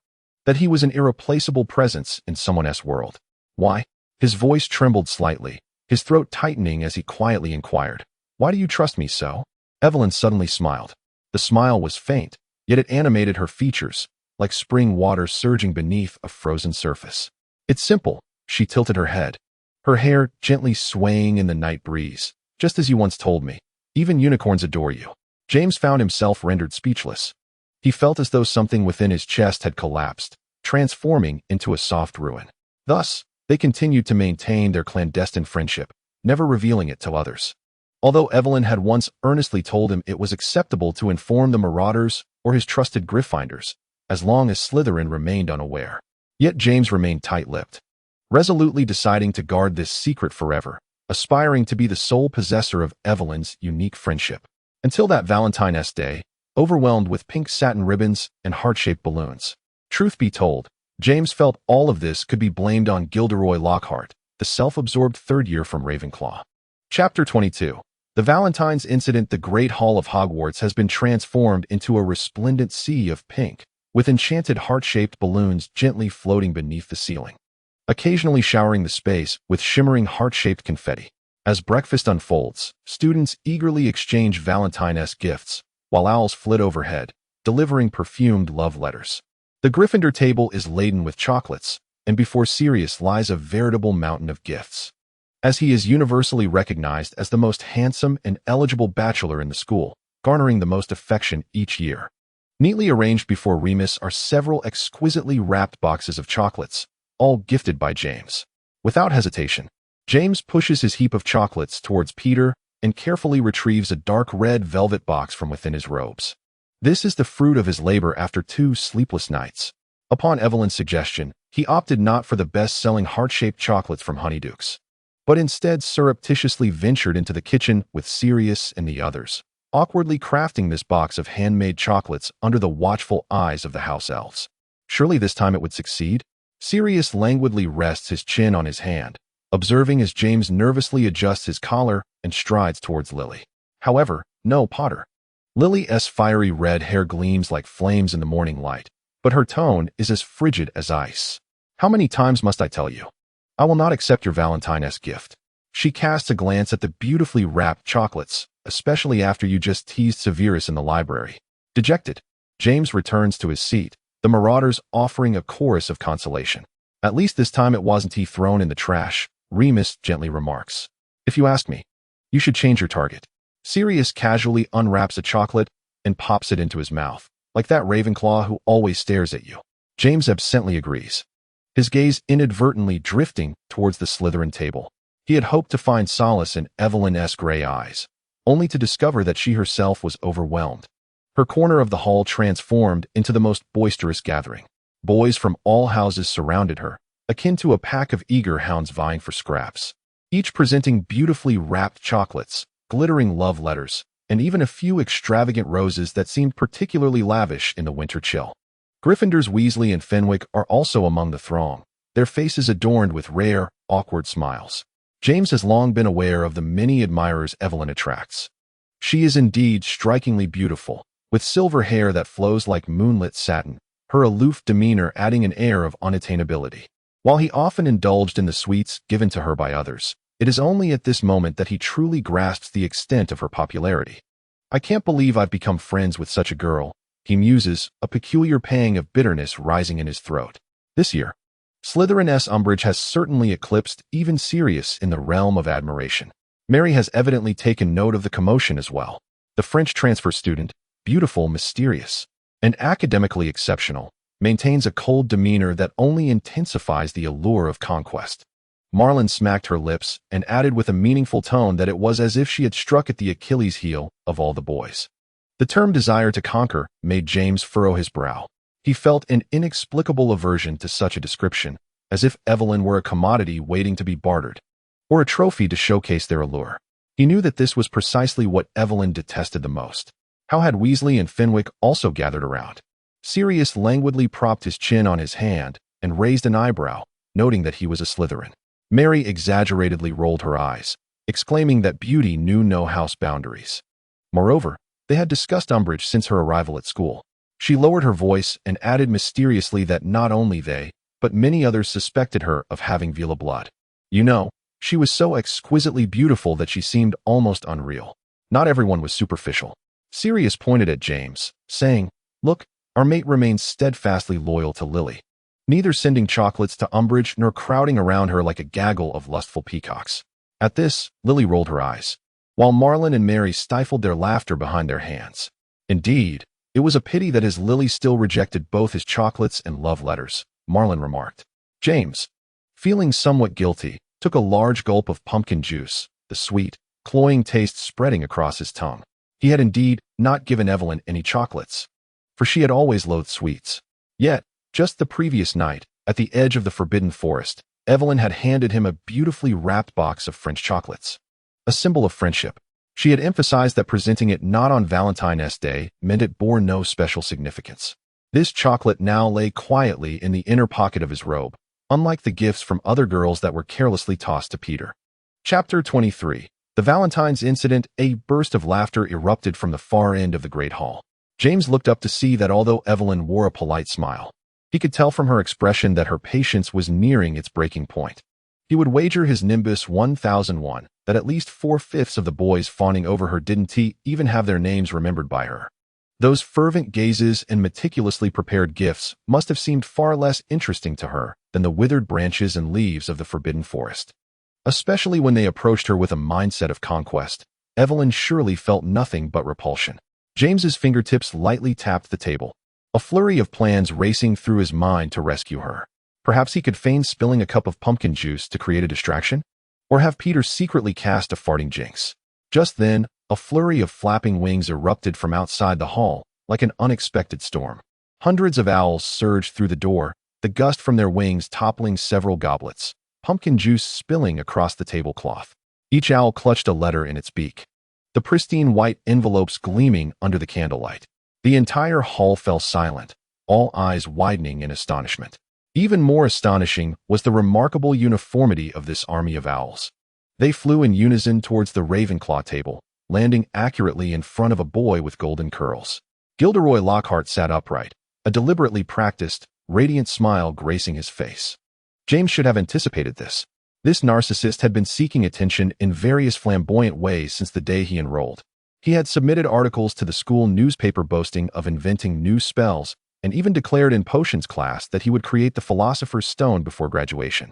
that he was an irreplaceable presence in someone else's world. "Why?" His voice trembled slightly, his throat tightening as he quietly inquired, "Why do you trust me so?" Evelyn suddenly smiled. The smile was faint, yet it animated her features, like spring water surging beneath a frozen surface. "It's simple." She tilted her head, her hair gently swaying in the night breeze. "Just as you once told me, even unicorns adore you." James found himself rendered speechless. He felt as though something within his chest had collapsed, transforming into a soft ruin. Thus, they continued to maintain their clandestine friendship, never revealing it to others. Although Evelyn had once earnestly told him it was acceptable to inform the Marauders or his trusted Gryffindors, as long as Slytherin remained unaware. Yet James remained tight-lipped, resolutely deciding to guard this secret forever, aspiring to be the sole possessor of Evelyn's unique friendship. Until that Valentine's Day, overwhelmed with pink satin ribbons and heart-shaped balloons. Truth be told, James felt all of this could be blamed on Gilderoy Lockhart, the self-absorbed third year from Ravenclaw. Chapter 22. The Valentine's Incident. The Great Hall of Hogwarts has been transformed into a resplendent sea of pink, with enchanted heart-shaped balloons gently floating beneath the ceiling, occasionally showering the space with shimmering heart-shaped confetti. As breakfast unfolds, students eagerly exchange Valentine's gifts, while owls flit overhead, delivering perfumed love letters. The Gryffindor table is laden with chocolates, and before Sirius lies a veritable mountain of gifts. As he is universally recognized as the most handsome and eligible bachelor in the school, garnering the most affection each year. Neatly arranged before Remus are several exquisitely wrapped boxes of chocolates, all gifted by James. Without hesitation, James pushes his heap of chocolates towards Peter and carefully retrieves a dark red velvet box from within his robes. This is the fruit of his labor after 2 sleepless nights. Upon Evelyn's suggestion, he opted not for the best-selling heart-shaped chocolates from Honeydukes, but instead surreptitiously ventured into the kitchen with Sirius and the others, awkwardly crafting this box of handmade chocolates under the watchful eyes of the house elves. Surely this time it would succeed? Sirius languidly rests his chin on his hand, observing as James nervously adjusts his collar and strides towards Lily. However, no Potter. Lily's fiery red hair gleams like flames in the morning light, but her tone is as frigid as ice. "How many times must I tell you? I will not accept your Valentine's gift." She casts a glance at the beautifully wrapped chocolates, especially after you just teased Severus in the library. Dejected, James returns to his seat, the Marauders offering a chorus of consolation. "At least this time it wasn't he thrown in the trash," Remus gently remarks. "If you ask me, you should change your target." Sirius casually unwraps a chocolate and pops it into his mouth, like that Ravenclaw who always stares at you. James absently agrees, his gaze inadvertently drifting towards the Slytherin table. He had hoped to find solace in Evelyn's gray eyes, only to discover that she herself was overwhelmed. Her corner of the hall transformed into the most boisterous gathering. Boys from all houses surrounded her, akin to a pack of eager hounds vying for scraps, each presenting beautifully wrapped chocolates, glittering love letters, and even a few extravagant roses that seemed particularly lavish in the winter chill. Gryffindor's Weasley and Fenwick are also among the throng, their faces adorned with rare, awkward smiles. James has long been aware of the many admirers Evelyn attracts. She is indeed strikingly beautiful, with silver hair that flows like moonlit satin, her aloof demeanor adding an air of unattainability. While he often indulged in the sweets given to her by others, it is only at this moment that he truly grasps the extent of her popularity. "I can't believe I've become friends with such a girl," he muses, a peculiar pang of bitterness rising in his throat. This year, Slytherin's Umbridge has certainly eclipsed even Sirius in the realm of admiration. Mary has evidently taken note of the commotion as well. The French transfer student, beautiful, mysterious, and academically exceptional, maintains a cold demeanor that only intensifies the allure of conquest. Marlin smacked her lips and added with a meaningful tone that it was as if she had struck at the Achilles heel of all the boys. The term desire to conquer made James furrow his brow. He felt an inexplicable aversion to such a description, as if Evelyn were a commodity waiting to be bartered, or a trophy to showcase their allure. He knew that this was precisely what Evelyn detested the most. How had Weasley and Fenwick also gathered around? Sirius languidly propped his chin on his hand and raised an eyebrow, noting that he was a Slytherin. Mary exaggeratedly rolled her eyes, exclaiming that beauty knew no house boundaries. Moreover, they had discussed Umbridge since her arrival at school. She lowered her voice and added mysteriously that not only they, but many others suspected her of having Veela blood. "You know, she was so exquisitely beautiful that she seemed almost unreal. Not everyone was superficial." Sirius pointed at James, saying, "Look, our mate remains steadfastly loyal to Lily, neither sending chocolates to Umbridge nor crowding around her like a gaggle of lustful peacocks." At this, Lily rolled her eyes, while Marlin and Mary stifled their laughter behind their hands. "Indeed, it was a pity that his Lily still rejected both his chocolates and love letters," Marlin remarked. James, feeling somewhat guilty, took a large gulp of pumpkin juice, the sweet, cloying taste spreading across his tongue. He had indeed not given Evelyn any chocolates, for she had always loathed sweets. Yet, just the previous night, at the edge of the Forbidden Forest, Evelyn had handed him a beautifully wrapped box of French chocolates, a symbol of friendship. She had emphasized that presenting it not on Valentine's Day meant it bore no special significance. This chocolate now lay quietly in the inner pocket of his robe, unlike the gifts from other girls that were carelessly tossed to Peter. Chapter 23. The Valentine's Incident. A burst of laughter erupted from the far end of the Great Hall. James looked up to see that although Evelyn wore a polite smile, he could tell from her expression that her patience was nearing its breaking point. He would wager his Nimbus 1001 that at least 4/5 of the boys fawning over her didn't even have their names remembered by her. Those fervent gazes and meticulously prepared gifts must have seemed far less interesting to her than the withered branches and leaves of the Forbidden Forest. Especially when they approached her with a mindset of conquest, Evelyn surely felt nothing but repulsion. James's fingertips lightly tapped the table, a flurry of plans racing through his mind to rescue her. Perhaps he could feign spilling a cup of pumpkin juice to create a distraction, or have Peter secretly cast a farting jinx. Just then, a flurry of flapping wings erupted from outside the hall, like an unexpected storm. Hundreds of owls surged through the door, the gust from their wings toppling several goblets, pumpkin juice spilling across the tablecloth. Each owl clutched a letter in its beak, the pristine white envelopes gleaming under the candlelight. The entire hall fell silent, all eyes widening in astonishment. Even more astonishing was the remarkable uniformity of this army of owls. They flew in unison towards the Ravenclaw table, landing accurately in front of a boy with golden curls. Gilderoy Lockhart sat upright, a deliberately practiced, radiant smile gracing his face. James should have anticipated this. This narcissist had been seeking attention in various flamboyant ways since the day he enrolled. He had submitted articles to the school newspaper boasting of inventing new spells, and even declared in potions class that he would create the Philosopher's Stone before graduation,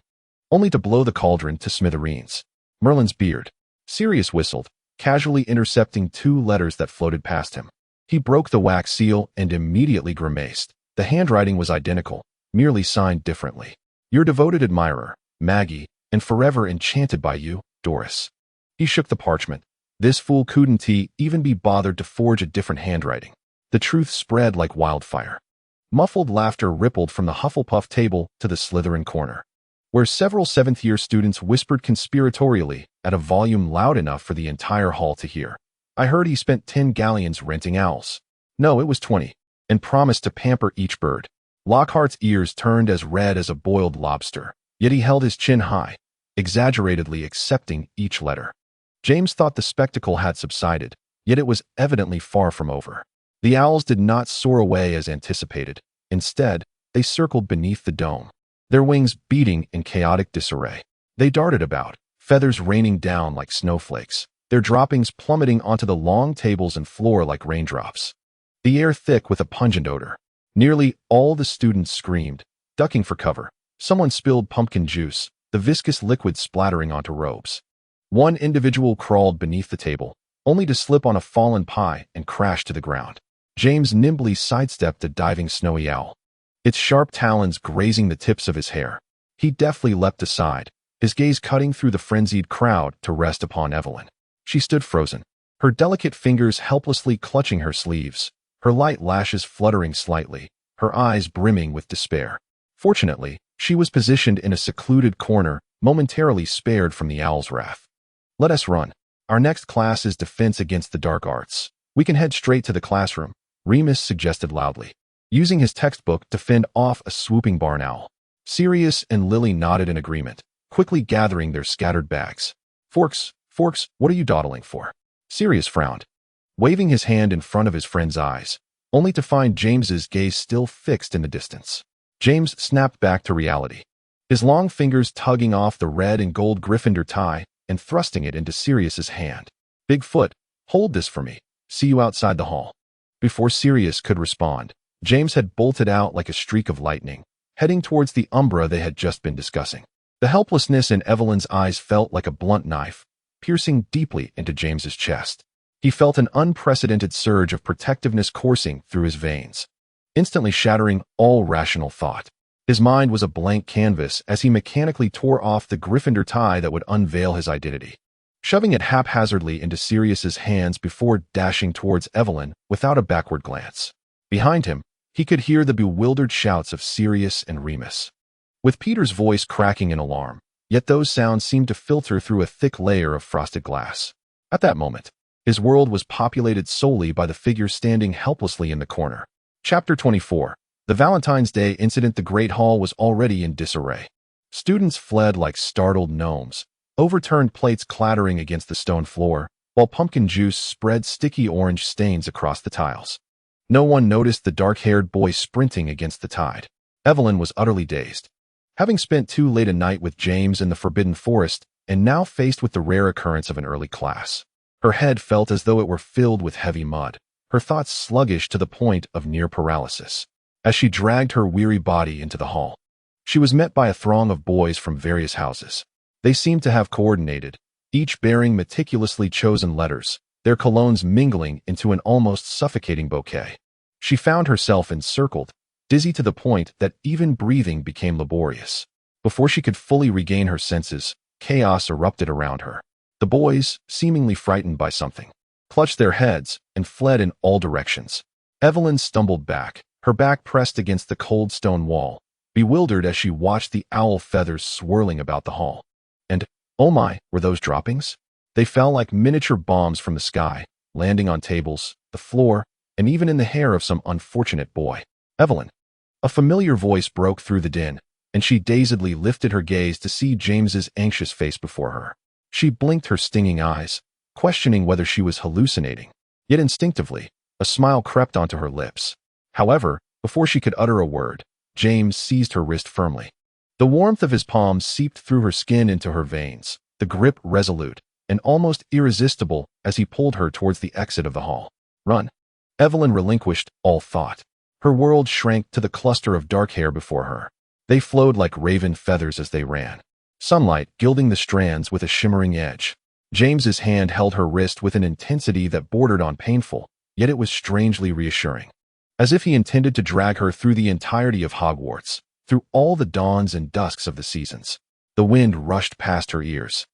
only to blow the cauldron to smithereens. Merlin's beard. Sirius whistled, casually intercepting 2 letters that floated past him. He broke the wax seal and immediately grimaced. The handwriting was identical, merely signed differently. Your devoted admirer, Maggie, and forever enchanted by you, Doris. He shook the parchment. This fool couldn't he even be bothered to forge a different handwriting. The truth spread like wildfire. Muffled laughter rippled from the Hufflepuff table to the Slytherin corner, where several seventh-year students whispered conspiratorially at a volume loud enough for the entire hall to hear. I heard he spent 10 galleons renting owls. No, it was 20, and promised to pamper each bird. Lockhart's ears turned as red as a boiled lobster, yet he held his chin high, exaggeratedly accepting each letter. James thought the spectacle had subsided, yet it was evidently far from over. The owls did not soar away as anticipated. Instead, they circled beneath the dome, their wings beating in chaotic disarray. They darted about, feathers raining down like snowflakes, their droppings plummeting onto the long tables and floor like raindrops. The air thick with a pungent odor. Nearly all the students screamed, ducking for cover. Someone spilled pumpkin juice, the viscous liquid splattering onto robes. One individual crawled beneath the table, only to slip on a fallen pie and crash to the ground. James nimbly sidestepped a diving snowy owl, its sharp talons grazing the tips of his hair. He deftly leapt aside, his gaze cutting through the frenzied crowd to rest upon Evelyn. She stood frozen, her delicate fingers helplessly clutching her sleeves, her light lashes fluttering slightly, her eyes brimming with despair. Fortunately, she was positioned in a secluded corner, momentarily spared from the owl's wrath. Let us run. Our next class is Defense Against the Dark Arts. We can head straight to the classroom, Remus suggested loudly, using his textbook to fend off a swooping barn owl. Sirius and Lily nodded in agreement, quickly gathering their scattered bags. Forks, what are you dawdling for? Sirius frowned, waving his hand in front of his friend's eyes, only to find James's gaze still fixed in the distance. James snapped back to reality, his long fingers tugging off the red and gold Gryffindor tie and thrusting it into Sirius's hand. Bigfoot, hold this for me. See you outside the hall. Before Sirius could respond, James had bolted out like a streak of lightning, heading towards the Umbra they had just been discussing. The helplessness in Evelyn's eyes felt like a blunt knife, piercing deeply into James's chest. He felt an unprecedented surge of protectiveness coursing through his veins, instantly shattering all rational thought. His mind was a blank canvas as he mechanically tore off the Gryffindor tie that would unveil his identity, shoving it haphazardly into Sirius's hands before dashing towards Evelyn without a backward glance. Behind him, he could hear the bewildered shouts of Sirius and Remus, with Peter's voice cracking in alarm, yet those sounds seemed to filter through a thick layer of frosted glass. At that moment, his world was populated solely by the figure standing helplessly in the corner. Chapter 24. The Valentine's Day incident. The Great Hall was already in disarray. Students fled like startled gnomes, overturned plates clattering against the stone floor, while pumpkin juice spread sticky orange stains across the tiles. No one noticed the dark-haired boy sprinting against the tide. Evelyn was utterly dazed. Having spent too late a night with James in the Forbidden Forest, and now faced with the rare occurrence of an early class, her head felt as though it were filled with heavy mud, her thoughts sluggish to the point of near paralysis. As she dragged her weary body into the hall, she was met by a throng of boys from various houses. They seemed to have coordinated, each bearing meticulously chosen letters, their colognes mingling into an almost suffocating bouquet. She found herself encircled, dizzy to the point that even breathing became laborious. Before she could fully regain her senses, chaos erupted around her. The boys, seemingly frightened by something, clutched their heads and fled in all directions. Evelyn stumbled back, her back pressed against the cold stone wall, bewildered as she watched the owl feathers swirling about the hall. And, oh my, were those droppings? They fell like miniature bombs from the sky, landing on tables, the floor, and even in the hair of some unfortunate boy. Evelyn. A familiar voice broke through the din, and she dazedly lifted her gaze to see James's anxious face before her. She blinked her stinging eyes, questioning whether she was hallucinating. Yet instinctively, a smile crept onto her lips. However, before she could utter a word, James seized her wrist firmly. The warmth of his palm seeped through her skin into her veins, the grip resolute and almost irresistible as he pulled her towards the exit of the hall. Run. Evelyn relinquished all thought. Her world shrank to the cluster of dark hair before her. They flowed like raven feathers as they ran, sunlight gilding the strands with a shimmering edge. James's hand held her wrist with an intensity that bordered on painful, yet it was strangely reassuring. As if he intended to drag her through the entirety of Hogwarts, through all the dawns and dusks of the seasons. The wind rushed past her ears,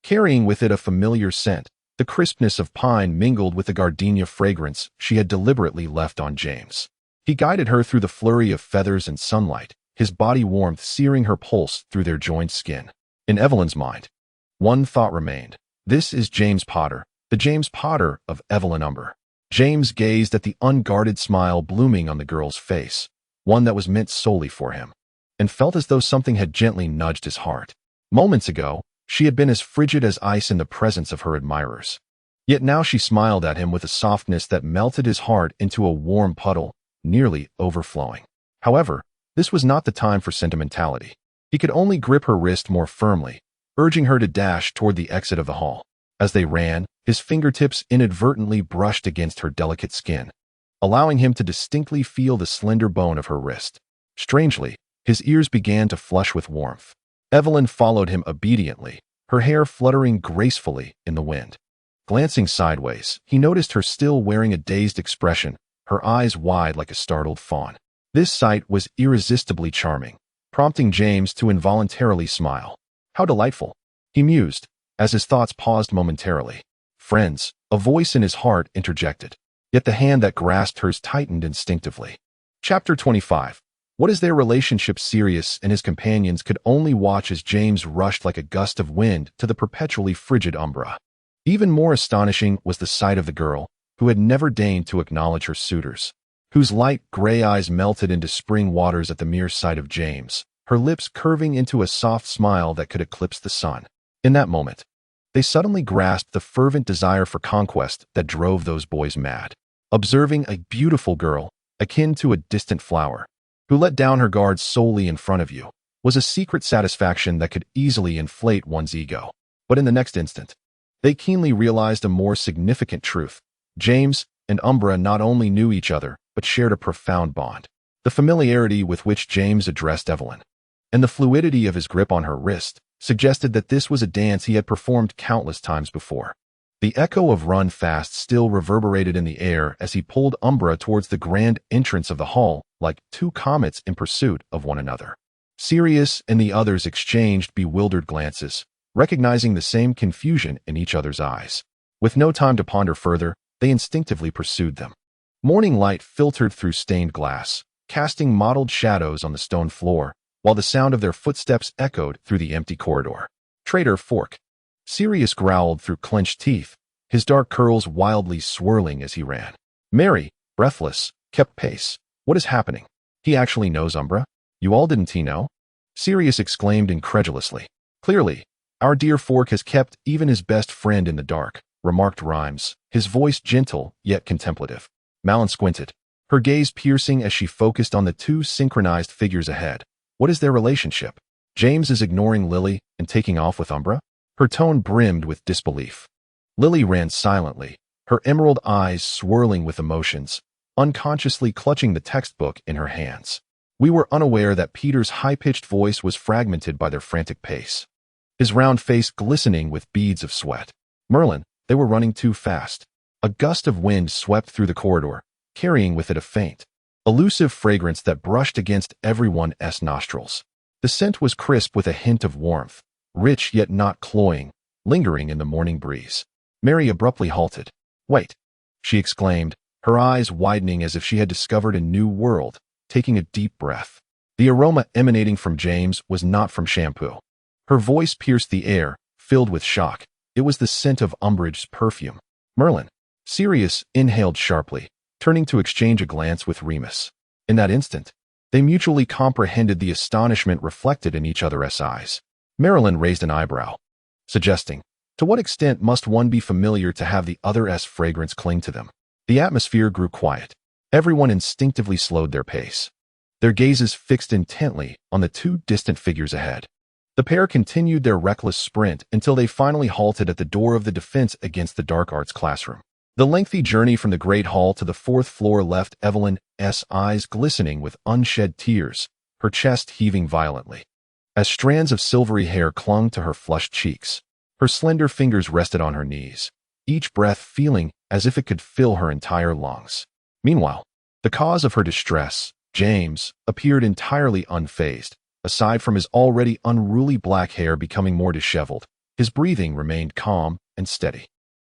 carrying with it a familiar scent, the crispness of pine mingled with the gardenia fragrance she had deliberately left on James. He guided her through the flurry of feathers and sunlight, his body warmth searing her pulse through their joined skin. In Evelyn's mind, one thought remained. This is James Potter, the James Potter of Evelyn Umber. James gazed at the unguarded smile blooming on the girl's face, one that was meant solely for him, and felt as though something had gently nudged his heart. Moments ago, she had been as frigid as ice in the presence of her admirers. Yet now she smiled at him with a softness that melted his heart into a warm puddle, nearly overflowing. However, this was not the time for sentimentality. He could only grip her wrist more firmly, urging her to dash toward the exit of the hall. As they ran, his fingertips inadvertently brushed against her delicate skin, allowing him to distinctly feel the slender bone of her wrist. Strangely, his ears began to flush with warmth. Evelyn followed him obediently, her hair fluttering gracefully in the wind. Glancing sideways, he noticed her still wearing a dazed expression, her eyes wide like a startled fawn. This sight was irresistibly charming, prompting James to involuntarily smile. How delightful, he mused, as his thoughts paused momentarily. Friends, a voice in his heart interjected, yet the hand that grasped hers tightened instinctively. Chapter 25. What is their relationship? Sirius and his companions could only watch as James rushed like a gust of wind to the perpetually frigid Umbra. Even more astonishing was the sight of the girl, who had never deigned to acknowledge her suitors, whose light gray eyes melted into spring waters at the mere sight of James, her lips curving into a soft smile that could eclipse the sun. In that moment, they suddenly grasped the fervent desire for conquest that drove those boys mad. Observing a beautiful girl, akin to a distant flower, who let down her guard solely in front of you, was a secret satisfaction that could easily inflate one's ego. But in the next instant, they keenly realized a more significant truth. James and Umbra not only knew each other, but shared a profound bond. The familiarity with which James addressed Evelyn, and the fluidity of his grip on her wrist, suggested that this was a dance he had performed countless times before. The echo of "Run Fast" still reverberated in the air as he pulled Umbra towards the grand entrance of the hall, like two comets in pursuit of one another. Sirius and the others exchanged bewildered glances, recognizing the same confusion in each other's eyes. With no time to ponder further, they instinctively pursued them. Morning light filtered through stained glass, casting mottled shadows on the stone floor, while the sound of their footsteps echoed through the empty corridor. "Traitor Fork!" Sirius growled through clenched teeth, his dark curls wildly swirling as he ran. Mary, breathless, kept pace. "What is happening? He actually knows Umbra? You all didn't he know?" Sirius exclaimed incredulously. "Clearly, our dear Fork has kept even his best friend in the dark," remarked Rhymes, his voice gentle yet contemplative. Malin squinted, her gaze piercing as she focused on the two synchronized figures ahead. What is their relationship? James is ignoring Lily and taking off with Umbra? Her tone brimmed with disbelief. Lily ran silently, her emerald eyes swirling with emotions, unconsciously clutching the textbook in her hands. We were unaware that Peter's high-pitched voice was fragmented by their frantic pace, his round face glistening with beads of sweat. Merlin, they were running too fast. A gust of wind swept through the corridor, carrying with it a faint, elusive fragrance that brushed against everyone's nostrils. The scent was crisp with a hint of warmth, rich yet not cloying, lingering in the morning breeze. Mary abruptly halted. "Wait," she exclaimed, her eyes widening as if she had discovered a new world, taking a deep breath. The aroma emanating from James was not from shampoo. Her voice pierced the air, filled with shock. It was the scent of Umbridge's perfume. "Merlin." Sirius inhaled sharply, turning to exchange a glance with Remus. In that instant, they mutually comprehended the astonishment reflected in each other's eyes. Marilyn raised an eyebrow, suggesting, to what extent must one be familiar to have the other's fragrance cling to them? The atmosphere grew quiet. Everyone instinctively slowed their pace, their gazes fixed intently on the two distant figures ahead. The pair continued their reckless sprint until they finally halted at the door of the Defense Against the Dark Arts classroom. The lengthy journey from the Great Hall to the fourth floor left Evelyn's eyes glistening with unshed tears, her chest heaving violently, as strands of silvery hair clung to her flushed cheeks. Her slender fingers rested on her knees, each breath feeling as if it could fill her entire lungs. Meanwhile, the cause of her distress, James, appeared entirely unfazed. Aside from his already unruly black hair becoming more disheveled, his breathing remained calm and steady.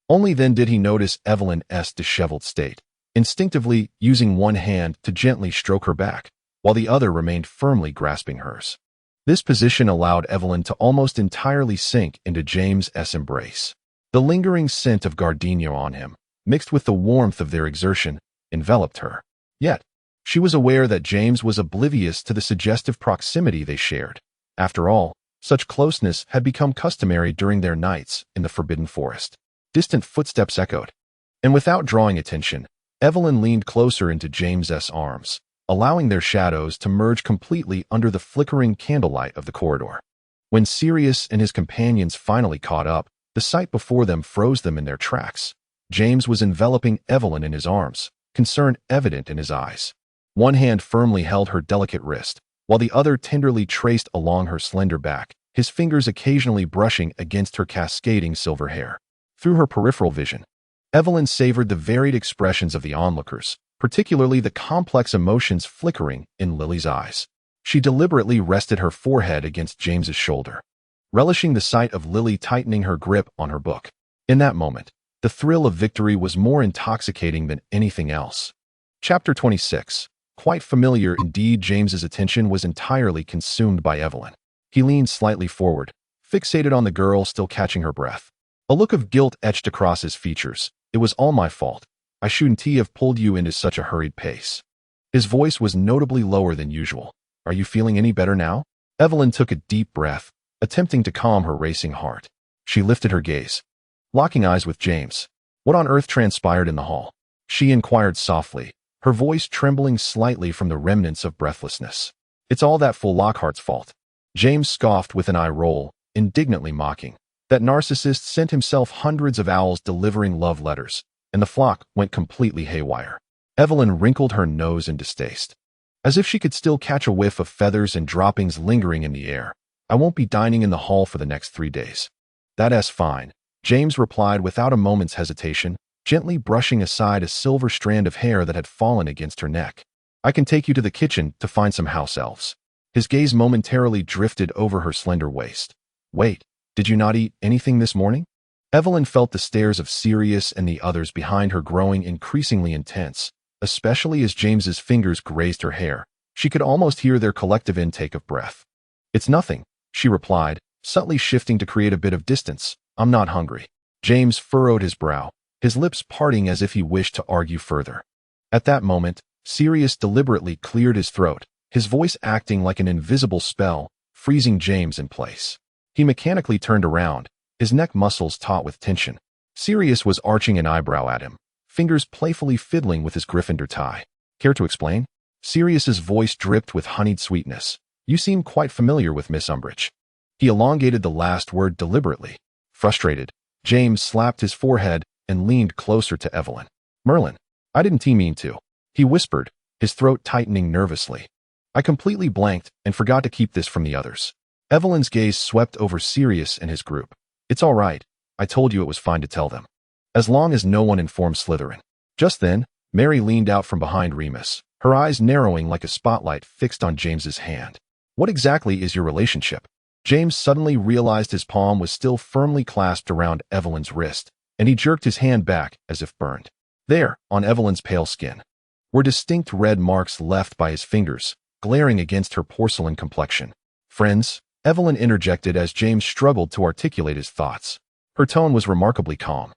Only then did he notice Evelyn's disheveled state, instinctively using one hand to gently stroke her back, while the other remained firmly grasping hers. This position allowed Evelyn to almost entirely sink into James's embrace. The lingering scent of gardenia on him, mixed with the warmth of their exertion, enveloped her. Yet, she was aware that James was oblivious to the suggestive proximity they shared. After all, such closeness had become customary during their nights in the Forbidden Forest. Distant footsteps echoed, and without drawing attention, Evelyn leaned closer into James's arms, allowing their shadows to merge completely under the flickering candlelight of the corridor. When Sirius and his companions finally caught up, the sight before them froze them in their tracks. James was enveloping Evelyn in his arms, concern evident in his eyes. One hand firmly held her delicate wrist, while the other tenderly traced along her slender back, his fingers occasionally brushing against her cascading silver hair. Through her peripheral vision, Evelyn savored the varied expressions of the onlookers, particularly the complex emotions flickering in Lily's eyes. She deliberately rested her forehead against James's shoulder, relishing the sight of Lily tightening her grip on her book. In that moment, the thrill of victory was more intoxicating than anything else. Chapter 26. Quite familiar indeed. James's attention was entirely consumed by Evelyn. He leaned slightly forward, fixated on the girl still catching her breath. A look of guilt etched across his features. It was all my fault. I shouldn't have pulled you into such a hurried pace. His voice was notably lower than usual. Are you feeling any better now? Evelyn took a deep breath, attempting to calm her racing heart. She lifted her gaze, locking eyes with James. What on earth transpired in the hall? She inquired softly, her voice trembling slightly from the remnants of breathlessness. It's all that fool Lockhart's fault. James scoffed with an eye roll, indignantly mocking. That narcissist sent himself hundreds of owls delivering love letters, and the flock went completely haywire. Evelyn wrinkled her nose in distaste, as if she could still catch a whiff of feathers and droppings lingering in the air. I won't be dining in the hall for the next 3 days. That's fine, James replied without a moment's hesitation, gently brushing aside a silver strand of hair that had fallen against her neck. I can take you to the kitchen to find some house elves. His gaze momentarily drifted over her slender waist. Wait, did you not eat anything this morning? Evelyn felt the stares of Sirius and the others behind her growing increasingly intense, especially as James's fingers grazed her hair. She could almost hear their collective intake of breath. It's nothing, she replied, subtly shifting to create a bit of distance. I'm not hungry. James furrowed his brow, his lips parting as if he wished to argue further. At that moment, Sirius deliberately cleared his throat, his voice acting like an invisible spell, freezing James in place. He mechanically turned around, his neck muscles taut with tension. Sirius was arching an eyebrow at him, fingers playfully fiddling with his Gryffindor tie. Care to explain? Sirius's voice dripped with honeyed sweetness. You seem quite familiar with Miss Umbridge. He elongated the last word deliberately. Frustrated, James slapped his forehead and leaned closer to Evelyn. Merlin, I didn't mean to. He whispered, his throat tightening nervously. I completely blanked and forgot to keep this from the others. Evelyn's gaze swept over Sirius and his group. It's all right. I told you it was fine to tell them. As long as no one informed Slytherin. Just then, Mary leaned out from behind Remus, her eyes narrowing like a spotlight fixed on James's hand. What exactly is your relationship? James suddenly realized his palm was still firmly clasped around Evelyn's wrist, and he jerked his hand back as if burned. There, on Evelyn's pale skin, were distinct red marks left by his fingers, glaring against her porcelain complexion. Friends, Evelyn interjected as James struggled to articulate his thoughts. Her tone was remarkably calm,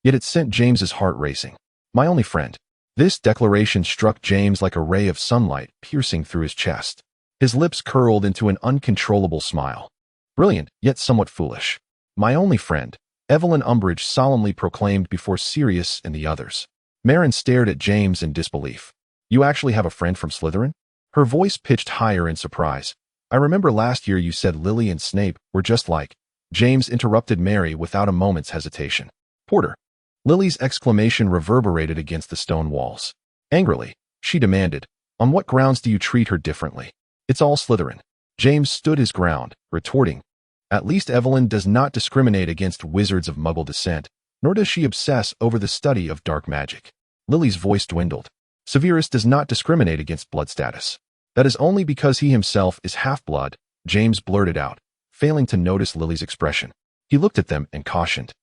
yet it sent James's heart racing. My only friend. This declaration struck James like a ray of sunlight piercing through his chest. His lips curled into an uncontrollable smile. Brilliant, yet somewhat foolish. My only friend, Evelyn Umbridge solemnly proclaimed before Sirius and the others. Marin stared at James in disbelief. You actually have a friend from Slytherin? Her voice pitched higher in surprise. I remember last year you said Lily and Snape were just like. James interrupted Mary without a moment's hesitation. Porter. Lily's exclamation reverberated against the stone walls. Angrily, she demanded, on what grounds do you treat her differently? It's all Slytherin. James stood his ground, retorting, at least Evelyn does not discriminate against wizards of Muggle descent. nor does she obsess over the study of dark magic. Lily's voice dwindled. Severus does not discriminate against blood status. That is only because he himself is half-blood, James blurted out, failing to notice Lily's expression. He looked at them and cautioned.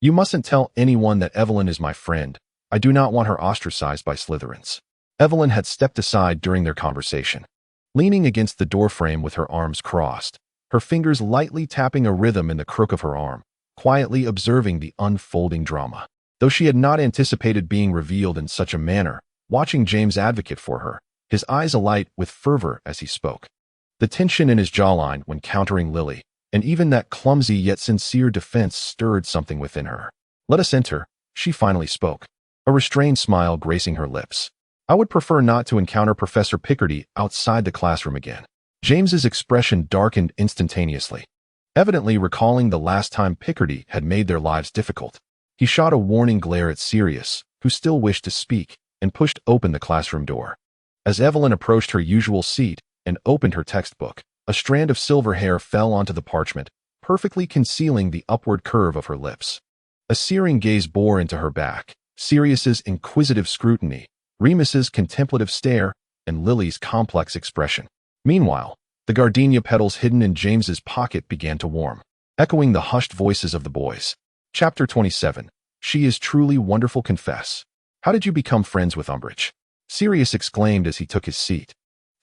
You mustn't tell anyone that Evelyn is my friend. I do not want her ostracized by Slytherins. Evelyn had stepped aside during their conversation, leaning against the doorframe with her arms crossed, her fingers lightly tapping a rhythm in the crook of her arm, quietly observing the unfolding drama. Though she had not anticipated being revealed in such a manner, watching James advocate for her, his eyes alight with fervor as he spoke. The tension in his jawline when countering Lily, and even that clumsy yet sincere defense stirred something within her. Let us enter, she finally spoke, a restrained smile gracing her lips. I would prefer not to encounter Professor Picardy outside the classroom again. James's expression darkened instantaneously, evidently recalling the last time Picardy had made their lives difficult. He shot a warning glare at Sirius, who still wished to speak, and pushed open the classroom door. As Evelyn approached her usual seat and opened her textbook, a strand of silver hair fell onto the parchment, perfectly concealing the upward curve of her lips. A searing gaze bore into her back, Sirius's inquisitive scrutiny, Remus's contemplative stare, and Lily's complex expression. Meanwhile, the gardenia petals hidden in James's pocket began to warm, echoing the hushed voices of the boys. Chapter 27. She is truly wonderful. Confess. How did you become friends with Umbridge? Sirius exclaimed as he took his seat,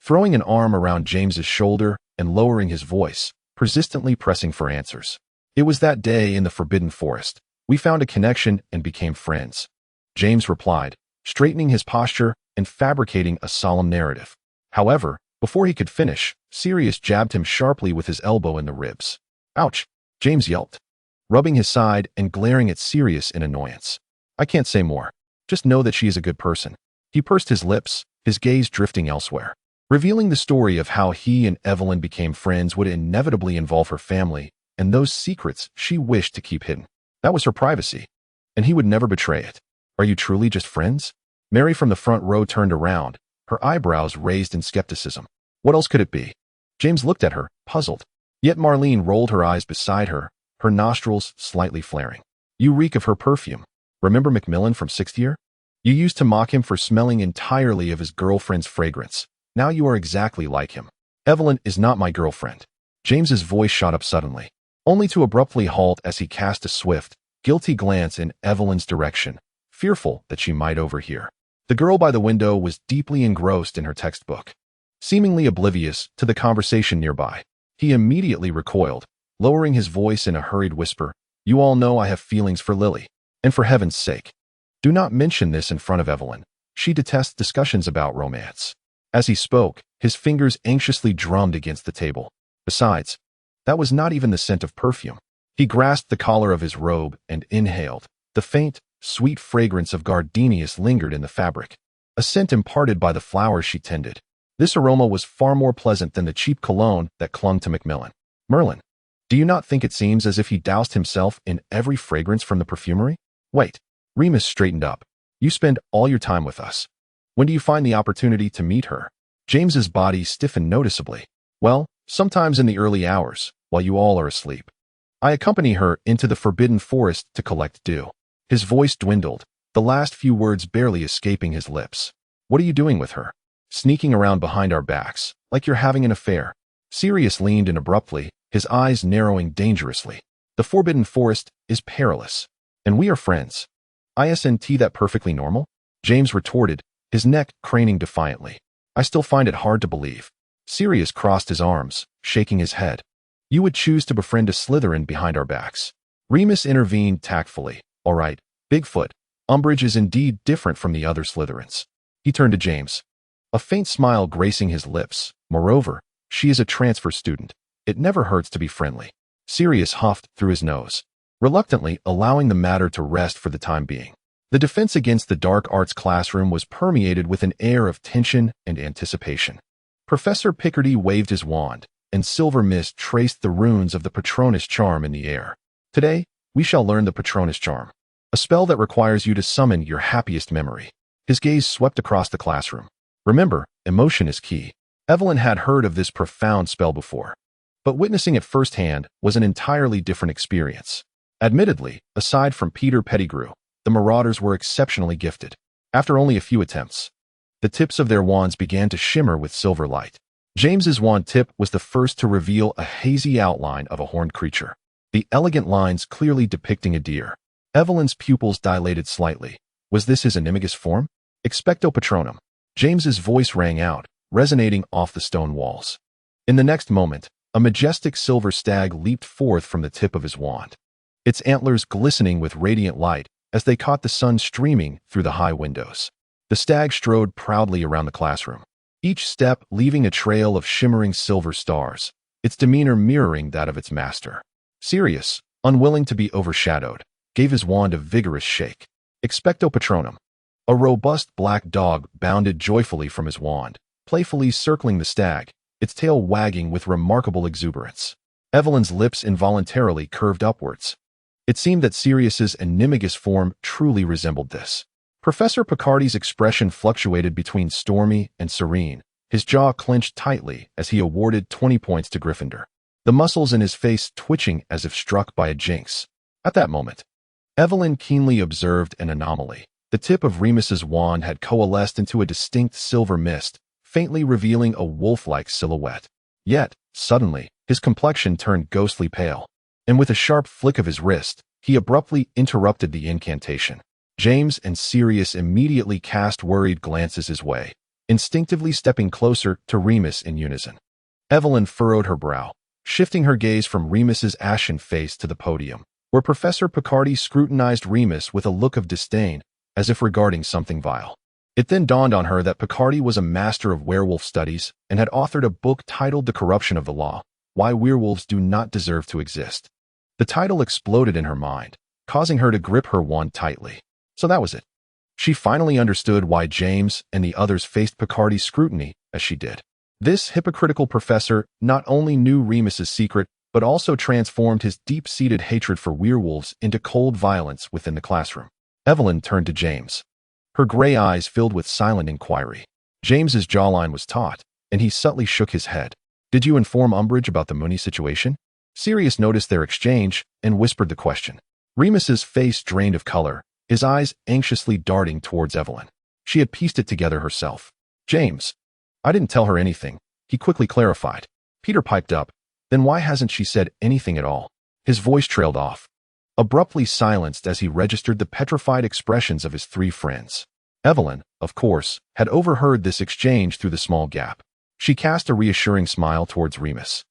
throwing an arm around James's shoulder and lowering his voice, persistently pressing for answers. It was that day in the Forbidden Forest. We found a connection and became friends. James replied, straightening his posture and fabricating a solemn narrative. However, before he could finish, Sirius jabbed him sharply with his elbow in the ribs. Ouch! James yelped, rubbing his side and glaring at Sirius in annoyance. I can't say more. Just know that she is a good person. He pursed his lips, his gaze drifting elsewhere. Revealing the story of how he and Evelyn became friends would inevitably involve her family and those secrets she wished to keep hidden. That was her privacy, and he would never betray it. Are you truly just friends? Mary from the front row turned around, her eyebrows raised in skepticism. What else could it be? James looked at her, puzzled. Yet Marlene rolled her eyes beside her, her nostrils slightly flaring. You reek of her perfume. Remember Macmillan from 6th year? You used to mock him for smelling entirely of his girlfriend's fragrance. Now you are exactly like him. Evelyn is not my girlfriend. James's voice shot up suddenly, only to abruptly halt as he cast a swift, guilty glance in Evelyn's direction, fearful that she might overhear. The girl by the window was deeply engrossed in her textbook, seemingly oblivious to the conversation nearby. He immediately recoiled, lowering his voice in a hurried whisper. You all know I have feelings for Lily. And for heaven's sake, do not mention this in front of Evelyn. She detests discussions about romance. As he spoke, his fingers anxiously drummed against the table. Besides, that was not even the scent of perfume. He grasped the collar of his robe and inhaled. The faint, sweet fragrance of gardenias lingered in the fabric, a scent imparted by the flowers she tended. This aroma was far more pleasant than the cheap cologne that clung to Macmillan. Merlin, do you not think it seems as if he doused himself in every fragrance from the perfumery? Wait, Remus straightened up. You spend all your time with us. When do you find the opportunity to meet her? James's body stiffened noticeably. Well, sometimes in the early hours, while you all are asleep. I accompany her into the Forbidden Forest to collect dew. His voice dwindled, the last few words barely escaping his lips. What are you doing with her? Sneaking around behind our backs, like you're having an affair. Sirius leaned in abruptly, his eyes narrowing dangerously. The Forbidden Forest is perilous. And we are friends. Isn't that perfectly normal? James retorted, his neck craning defiantly. I still find it hard to believe. Sirius crossed his arms, shaking his head. You would choose to befriend a Slytherin behind our backs. Remus intervened tactfully. All right, Bigfoot, Umbridge is indeed different from the other Slytherins. He turned to James, a faint smile gracing his lips. Moreover, she is a transfer student. It never hurts to be friendly. Sirius huffed through his nose, reluctantly allowing the matter to rest for the time being. The defense against the dark arts classroom was permeated with an air of tension and anticipation. Professor Picardy waved his wand, and silver mist traced the runes of the Patronus charm in the air. Today, we shall learn the Patronus charm, a spell that requires you to summon your happiest memory. His gaze swept across the classroom. Remember, emotion is key. Evelyn had heard of this profound spell before, but witnessing it firsthand was an entirely different experience. Admittedly, aside from Peter Pettigrew, the Marauders were exceptionally gifted. After only a few attempts, the tips of their wands began to shimmer with silver light. James's wand tip was the first to reveal a hazy outline of a horned creature, the elegant lines clearly depicting a deer. Evelyn's pupils dilated slightly. Was this his animagus form? Expecto Patronum. James's voice rang out, resonating off the stone walls. In the next moment, a majestic silver stag leaped forth from the tip of his wand, its antlers glistening with radiant light as they caught the sun streaming through the high windows. The stag strode proudly around the classroom, each step leaving a trail of shimmering silver stars, its demeanor mirroring that of its master. Sirius, unwilling to be overshadowed, gave his wand a vigorous shake. Expecto Patronum. A robust black dog bounded joyfully from his wand, playfully circling the stag, its tail wagging with remarkable exuberance. Evelyn's lips involuntarily curved upwards. It seemed that Sirius's animagus form truly resembled this. Professor Picardi's expression fluctuated between stormy and serene, his jaw clenched tightly as he awarded 20 points to Gryffindor, the muscles in his face twitching as if struck by a jinx. At that moment, Evelyn keenly observed an anomaly. The tip of Remus's wand had coalesced into a distinct silver mist, faintly revealing a wolf-like silhouette. Yet, suddenly, his complexion turned ghostly pale, and with a sharp flick of his wrist, he abruptly interrupted the incantation. James and Sirius immediately cast worried glances his way, instinctively stepping closer to Remus in unison. Evelyn furrowed her brow, shifting her gaze from Remus's ashen face to the podium, where Professor Picardi scrutinized Remus with a look of disdain, as if regarding something vile. It then dawned on her that Picardi was a master of werewolf studies and had authored a book titled The Corruption of the Law, Why Werewolves Do Not Deserve to Exist. The title exploded in her mind, causing her to grip her wand tightly. So that was it. She finally understood why James and the others faced Picardi's scrutiny as she did. This hypocritical professor not only knew Remus's secret, but also transformed his deep-seated hatred for werewolves into cold violence within the classroom. Evelyn turned to James, her gray eyes filled with silent inquiry. James's jawline was taut, and he subtly shook his head. Did you inform Umbridge about the Mooney situation? Sirius noticed their exchange and whispered the question. Remus's face drained of color, his eyes anxiously darting towards Evelyn. She had pieced it together herself. James. I didn't tell her anything, he quickly clarified. Peter piped up. Then why hasn't she said anything at all? His voice trailed off, abruptly silenced as he registered the petrified expressions of his three friends. Evelyn, of course, had overheard this exchange through the small gap. She cast a reassuring smile towards Remus.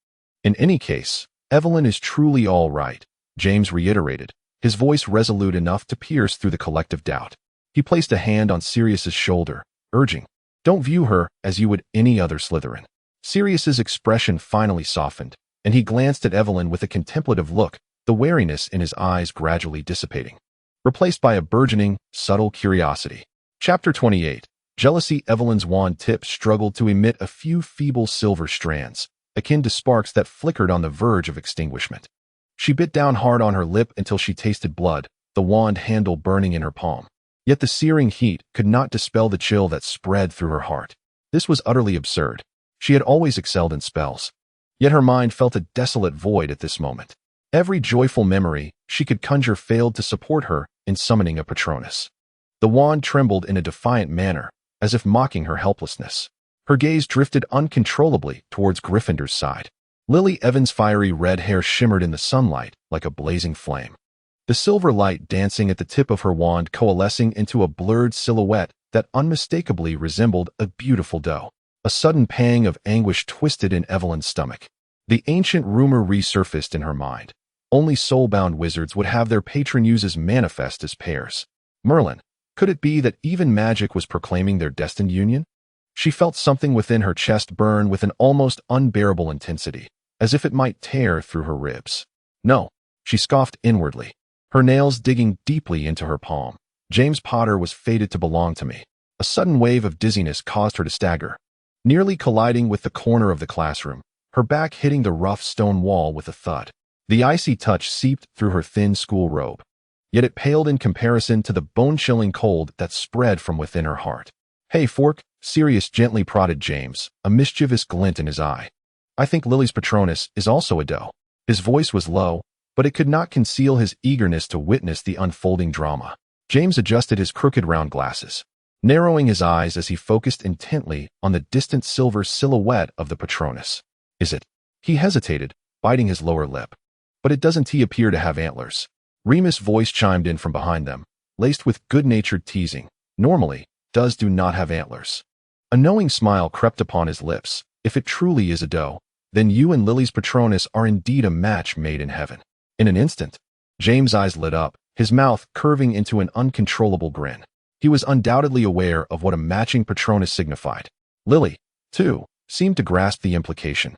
In any case, Evelyn is truly all right, James reiterated, his voice resolute enough to pierce through the collective doubt. He placed a hand on Sirius's shoulder, urging, don't view her as you would any other Slytherin. Sirius's expression finally softened, and he glanced at Evelyn with a contemplative look, the wariness in his eyes gradually dissipating, replaced by a burgeoning, subtle curiosity. Chapter 28. Jealousy. Evelyn's wand tip struggled to emit a few feeble silver strands, akin to sparks that flickered on the verge of extinguishment. She bit down hard on her lip until she tasted blood, the wand handle burning in her palm. Yet the searing heat could not dispel the chill that spread through her heart. This was utterly absurd. She had always excelled in spells. Yet her mind felt a desolate void at this moment. Every joyful memory she could conjure failed to support her in summoning a Patronus. The wand trembled in a defiant manner, as if mocking her helplessness. Her gaze drifted uncontrollably towards Gryffindor's side. Lily Evans' fiery red hair shimmered in the sunlight like a blazing flame, the silver light dancing at the tip of her wand coalescing into a blurred silhouette that unmistakably resembled a beautiful doe. A sudden pang of anguish twisted in Evelyn's stomach. The ancient rumor resurfaced in her mind. Only soul-bound wizards would have their patron uses manifest as pairs. Merlin, could it be that even magic was proclaiming their destined union? She felt something within her chest burn with an almost unbearable intensity, as if it might tear through her ribs. No, she scoffed inwardly, her nails digging deeply into her palm. James Potter was fated to belong to me. A sudden wave of dizziness caused her to stagger, nearly colliding with the corner of the classroom, her back hitting the rough stone wall with a thud. The icy touch seeped through her thin school robe, yet it paled in comparison to the bone-chilling cold that spread from within her heart. Hey, Fork, Sirius gently prodded James, a mischievous glint in his eye. I think Lily's Patronus is also a doe. His voice was low, but it could not conceal his eagerness to witness the unfolding drama. James adjusted his crooked round glasses, narrowing his eyes as he focused intently on the distant silver silhouette of the Patronus. Is it? He hesitated, biting his lower lip. But it doesn't he appear to have antlers? Remus' voice chimed in from behind them, laced with good-natured teasing. Normally, do not have antlers. A knowing smile crept upon his lips. If it truly is a doe, then you and Lily's Patronus are indeed a match made in heaven. In an instant, James' eyes lit up, his mouth curving into an uncontrollable grin. He was undoubtedly aware of what a matching Patronus signified. Lily, too, seemed to grasp the implication.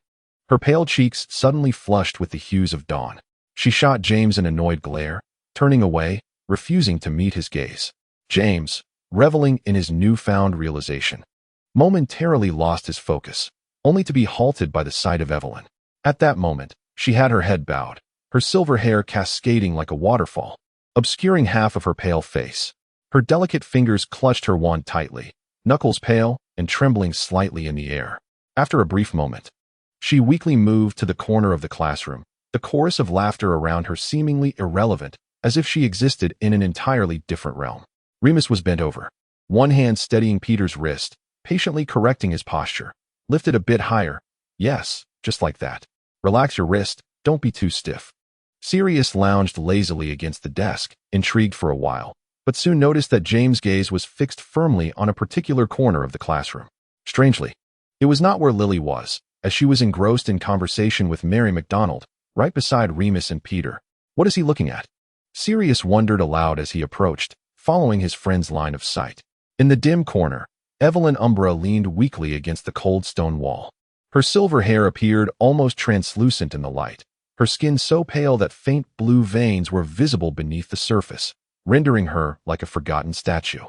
Her pale cheeks suddenly flushed with the hues of dawn. She shot James an annoyed glare, turning away, refusing to meet his gaze. James, reveling in his newfound realization, momentarily lost his focus, only to be halted by the sight of Evelyn. At that moment, she had her head bowed, her silver hair cascading like a waterfall, obscuring half of her pale face. Her delicate fingers clutched her wand tightly, knuckles pale and trembling slightly in the air. After a brief moment, she weakly moved to the corner of the classroom, the chorus of laughter around her seemingly irrelevant, as if she existed in an entirely different realm. Remus was bent over, one hand steadying Peter's wrist, patiently correcting his posture. Lifted a bit higher. Yes, just like that. Relax your wrist, don't be too stiff. Sirius lounged lazily against the desk, intrigued for a while, but soon noticed that James' gaze was fixed firmly on a particular corner of the classroom. Strangely, it was not where Lily was, as she was engrossed in conversation with Mary McDonald, right beside Remus and Peter. What is he looking at? Sirius wondered aloud as he approached, following his friend's line of sight. In the dim corner, Evelyn Umbra leaned weakly against the cold stone wall. Her silver hair appeared almost translucent in the light, her skin so pale that faint blue veins were visible beneath the surface, rendering her like a forgotten statue.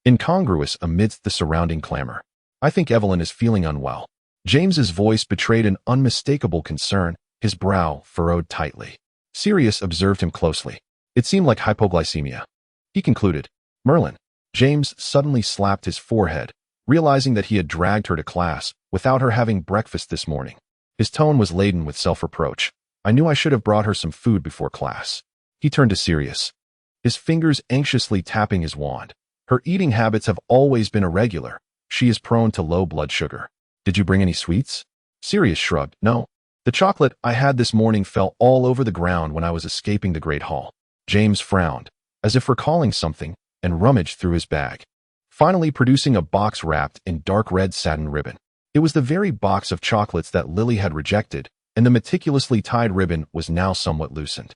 Incongruous amidst the surrounding clamor. I think Evelyn is feeling unwell. James's voice betrayed an unmistakable concern, his brow furrowed tightly. Sirius observed him closely. It seemed like hypoglycemia. He concluded. Merlin. James suddenly slapped his forehead, realizing that he had dragged her to class without her having breakfast this morning. His tone was laden with self-reproach. I knew I should have brought her some food before class. He turned to Sirius, his fingers anxiously tapping his wand. Her eating habits have always been irregular. She is prone to low blood sugar. Did you bring any sweets? Sirius shrugged. No. The chocolate I had this morning fell all over the ground when I was escaping the Great Hall. James frowned, as if recalling something, and rummaged through his bag, finally producing a box wrapped in dark red satin ribbon. It was the very box of chocolates that Lily had rejected, and the meticulously tied ribbon was now somewhat loosened.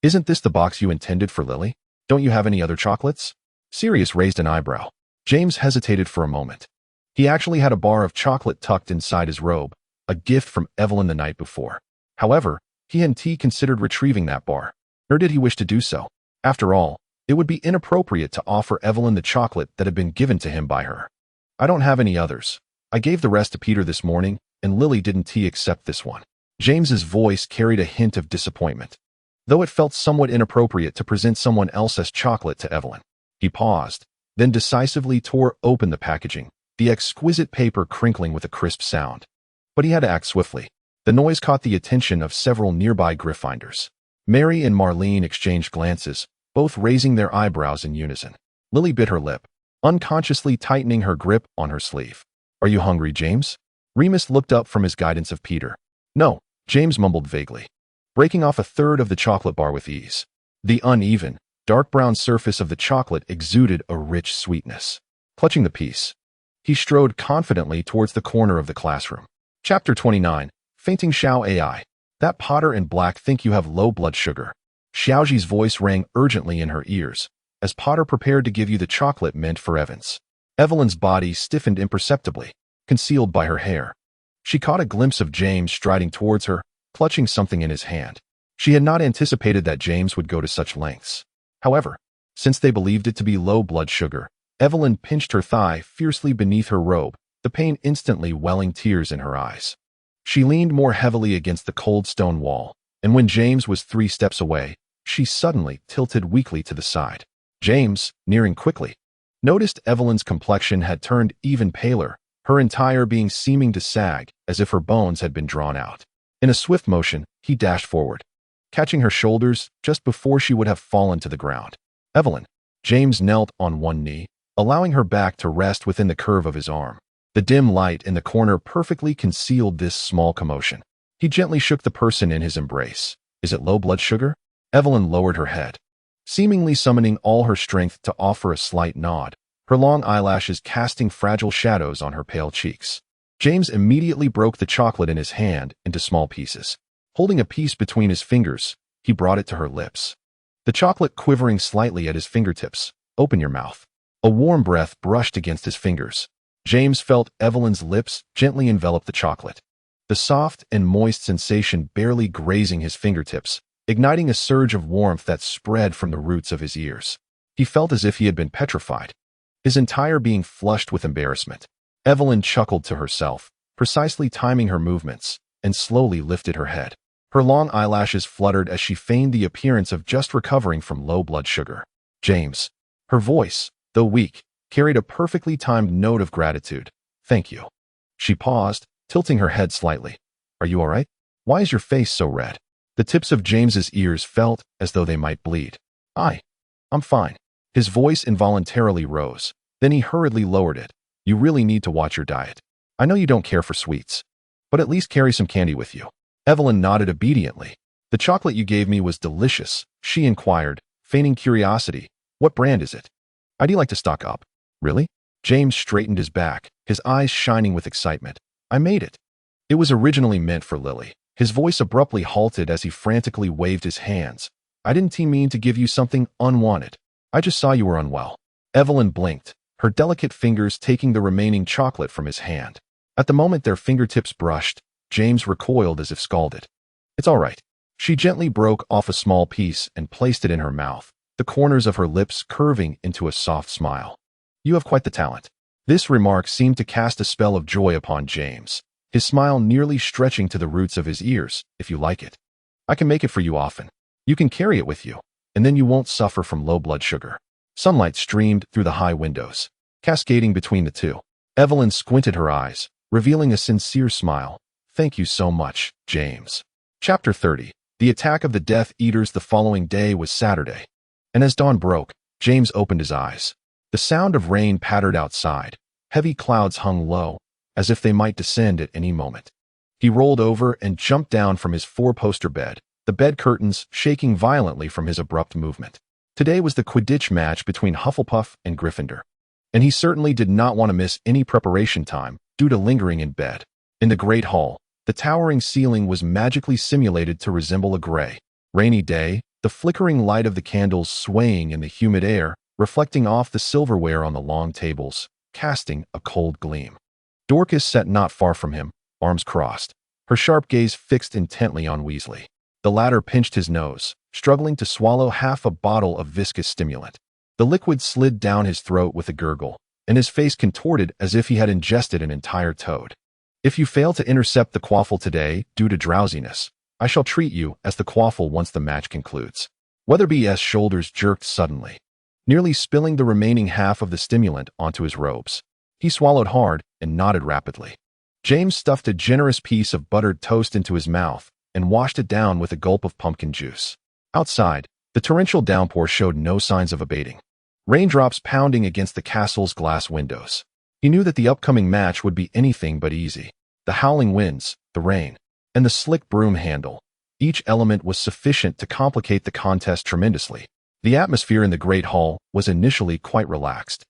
Isn't this the box you intended for Lily? Don't you have any other chocolates? Sirius raised an eyebrow. James hesitated for a moment. He actually had a bar of chocolate tucked inside his robe, a gift from Evelyn the night before. However, he hadn't considered retrieving that bar, nor did he wish to do so. After all, it would be inappropriate to offer Evelyn the chocolate that had been given to him by her. I don't have any others. I gave the rest to Peter this morning, and Lily didn't accept this one. James's voice carried a hint of disappointment, though it felt somewhat inappropriate to present someone else's chocolate to Evelyn. He paused, then decisively tore open the packaging, the exquisite paper crinkling with a crisp sound. But he had to act swiftly. The noise caught the attention of several nearby Gryffindors. Mary and Marlene exchanged glances, both raising their eyebrows in unison. Lily bit her lip, unconsciously tightening her grip on her sleeve. Are you hungry, James? Remus looked up from his guidance of Peter. No, James mumbled vaguely, breaking off a third of the chocolate bar with ease. The uneven, dark brown surface of the chocolate exuded a rich sweetness. Clutching the piece, he strode confidently towards the corner of the classroom. Chapter 29, Fainting Xiao AI. That Potter and Black think you have low blood sugar. Xiaoji's voice rang urgently in her ears, as Potter prepared to give you the chocolate meant for Evans. Evelyn's body stiffened imperceptibly, concealed by her hair. She caught a glimpse of James striding towards her, clutching something in his hand. She had not anticipated that James would go to such lengths. However, since they believed it to be low blood sugar, Evelyn pinched her thigh fiercely beneath her robe, the pain instantly welling tears in her eyes. She leaned more heavily against the cold stone wall, and when James was 3 steps away, she suddenly tilted weakly to the side. James, nearing quickly, noticed Evelyn's complexion had turned even paler, her entire being seeming to sag as if her bones had been drawn out. In a swift motion, he dashed forward, catching her shoulders just before she would have fallen to the ground. Evelyn. James knelt on one knee, allowing her back to rest within the curve of his arm. The dim light in the corner perfectly concealed this small commotion. He gently shook the person in his embrace. Is it low blood sugar? Evelyn lowered her head, seemingly summoning all her strength to offer a slight nod, her long eyelashes casting fragile shadows on her pale cheeks. James immediately broke the chocolate in his hand into small pieces. Holding a piece between his fingers, he brought it to her lips. The chocolate quivering slightly at his fingertips. Open your mouth. A warm breath brushed against his fingers. James felt Evelyn's lips gently envelop the chocolate. The soft and moist sensation barely grazing his fingertips, igniting a surge of warmth that spread from the roots of his ears. He felt as if he had been petrified, his entire being flushed with embarrassment. Evelyn chuckled to herself, precisely timing her movements, and slowly lifted her head. Her long eyelashes fluttered as she feigned the appearance of just recovering from low blood sugar. James. Her voice, though weak, carried a perfectly timed note of gratitude. Thank you. She paused, tilting her head slightly. Are you all right? Why is your face so red? The tips of James's ears felt as though they might bleed. I'm fine. His voice involuntarily rose. Then he hurriedly lowered it. You really need to watch your diet. I know you don't care for sweets, but at least carry some candy with you. Evelyn nodded obediently. The chocolate you gave me was delicious, she inquired, feigning curiosity. What brand is it? I'd like to stock up. Really? James straightened his back, his eyes shining with excitement. I made it. It was originally meant for Lily. His voice abruptly halted as he frantically waved his hands. I didn't mean to give you something unwanted. I just saw you were unwell. Evelyn blinked, her delicate fingers taking the remaining chocolate from his hand. At the moment their fingertips brushed, James recoiled as if scalded. It's all right. She gently broke off a small piece and placed it in her mouth, the corners of her lips curving into a soft smile. You have quite the talent. This remark seemed to cast a spell of joy upon James, his smile nearly stretching to the roots of his ears. If you like it, I can make it for you often. You can carry it with you, and then you won't suffer from low blood sugar. Sunlight streamed through the high windows, cascading between the two. Evelyn squinted her eyes, revealing a sincere smile. Thank you so much, James. Chapter 30. The attack of the Death Eaters. The following day was Saturday, and as dawn broke, James opened his eyes. The sound of rain pattered outside. Heavy clouds hung low, as if they might descend at any moment. He rolled over and jumped down from his four-poster bed, the bed curtains shaking violently from his abrupt movement. Today was the Quidditch match between Hufflepuff and Gryffindor, and he certainly did not want to miss any preparation time due to lingering in bed. In the Great Hall, the towering ceiling was magically simulated to resemble a gray, rainy day, the flickering light of the candles swaying in the humid air, reflecting off the silverware on the long tables, casting a cold gleam. Dorcas sat not far from him, arms crossed, her sharp gaze fixed intently on Weasley. The latter pinched his nose, struggling to swallow half a bottle of viscous stimulant. The liquid slid down his throat with a gurgle, and his face contorted as if he had ingested an entire toad. If you fail to intercept the quaffle today due to drowsiness, I shall treat you as the quaffle once the match concludes. Weatherby's shoulders jerked suddenly, nearly spilling the remaining half of the stimulant onto his robes. He swallowed hard and nodded rapidly. James stuffed a generous piece of buttered toast into his mouth and washed it down with a gulp of pumpkin juice. Outside, the torrential downpour showed no signs of abating, raindrops pounding against the castle's glass windows. He knew that the upcoming match would be anything but easy. The howling winds, the rain, and the slick broom handle, each element was sufficient to complicate the contest tremendously. The atmosphere in the Great Hall was initially quite relaxed,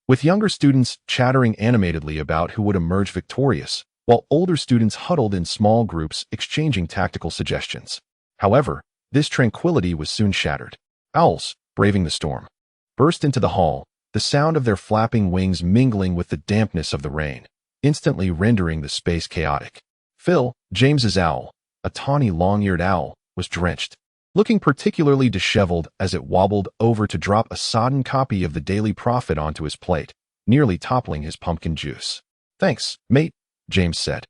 with younger students chattering animatedly about who would emerge victorious, while older students huddled in small groups exchanging tactical suggestions. However, this tranquility was soon shattered. Owls, braving the storm, burst into the hall, the sound of their flapping wings mingling with the dampness of the rain, instantly rendering the space chaotic. Phil, James's owl, a tawny long-eared owl, was drenched, looking particularly disheveled as it wobbled over to drop a sodden copy of the Daily Prophet onto his plate, nearly toppling his pumpkin juice. Thanks, mate, James said,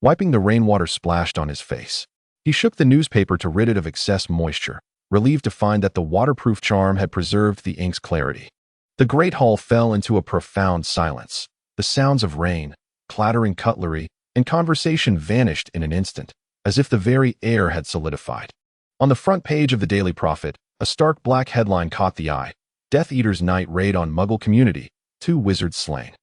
wiping the rainwater splashed on his face. He shook the newspaper to rid it of excess moisture, relieved to find that the waterproof charm had preserved the ink's clarity. The Great Hall fell into a profound silence. The sounds of rain, clattering cutlery, and conversation vanished in an instant, as if the very air had solidified. On the front page of the Daily Prophet, a stark black headline caught the eye: Death Eater's Night Raid on Muggle Community, 2 Wizards Slain.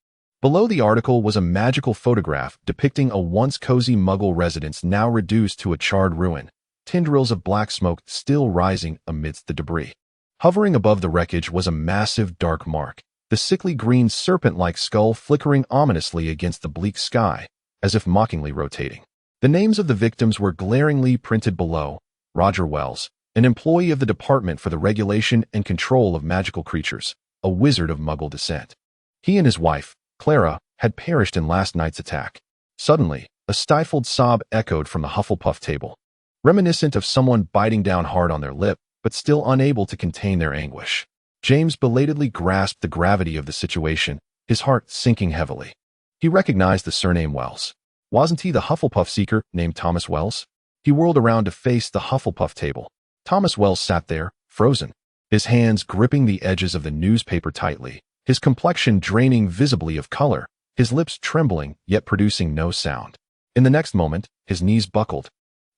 Below the article was a magical photograph depicting a once cozy Muggle residence now reduced to a charred ruin, tendrils of black smoke still rising amidst the debris. Hovering above the wreckage was a massive dark mark, the sickly green serpent-like skull flickering ominously against the bleak sky, as if mockingly rotating. The names of the victims were glaringly printed below: Roger Wells, an employee of the Department for the Regulation and Control of Magical Creatures, a wizard of Muggle descent. He and his wife, Clara, had perished in last night's attack. Suddenly, a stifled sob echoed from the Hufflepuff table, reminiscent of someone biting down hard on their lip, but still unable to contain their anguish. James belatedly grasped the gravity of the situation, his heart sinking heavily. He recognized the surname Wells. Wasn't he the Hufflepuff seeker named Thomas Wells? He whirled around to face the Hufflepuff table. Thomas Wells sat there, frozen, his hands gripping the edges of the newspaper tightly, his complexion draining visibly of color, his lips trembling yet producing no sound. In the next moment, his knees buckled,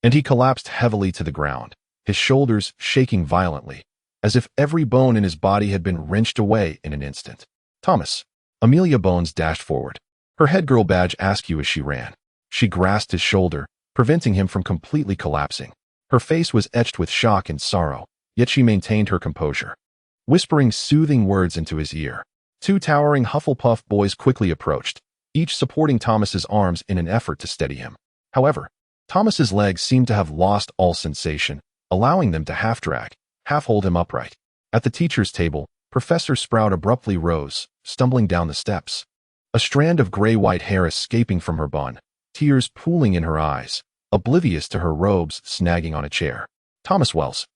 and he collapsed heavily to the ground, his shoulders shaking violently, as if every bone in his body had been wrenched away in an instant. Thomas. Amelia Bones dashed forward, her head girl badge askew as she ran. She grasped his shoulder, preventing him from completely collapsing. Her face was etched with shock and sorrow, yet she maintained her composure, whispering soothing words into his ear. 2 towering Hufflepuff boys quickly approached, each supporting Thomas's arms in an effort to steady him. However, Thomas's legs seemed to have lost all sensation, allowing them to half-drag, half-hold him upright. At the teacher's table, Professor Sprout abruptly rose, stumbling down the steps, a strand of gray-white hair escaping from her bun, tears pooling in her eyes, oblivious to her robes snagging on a chair. Thomas Wells,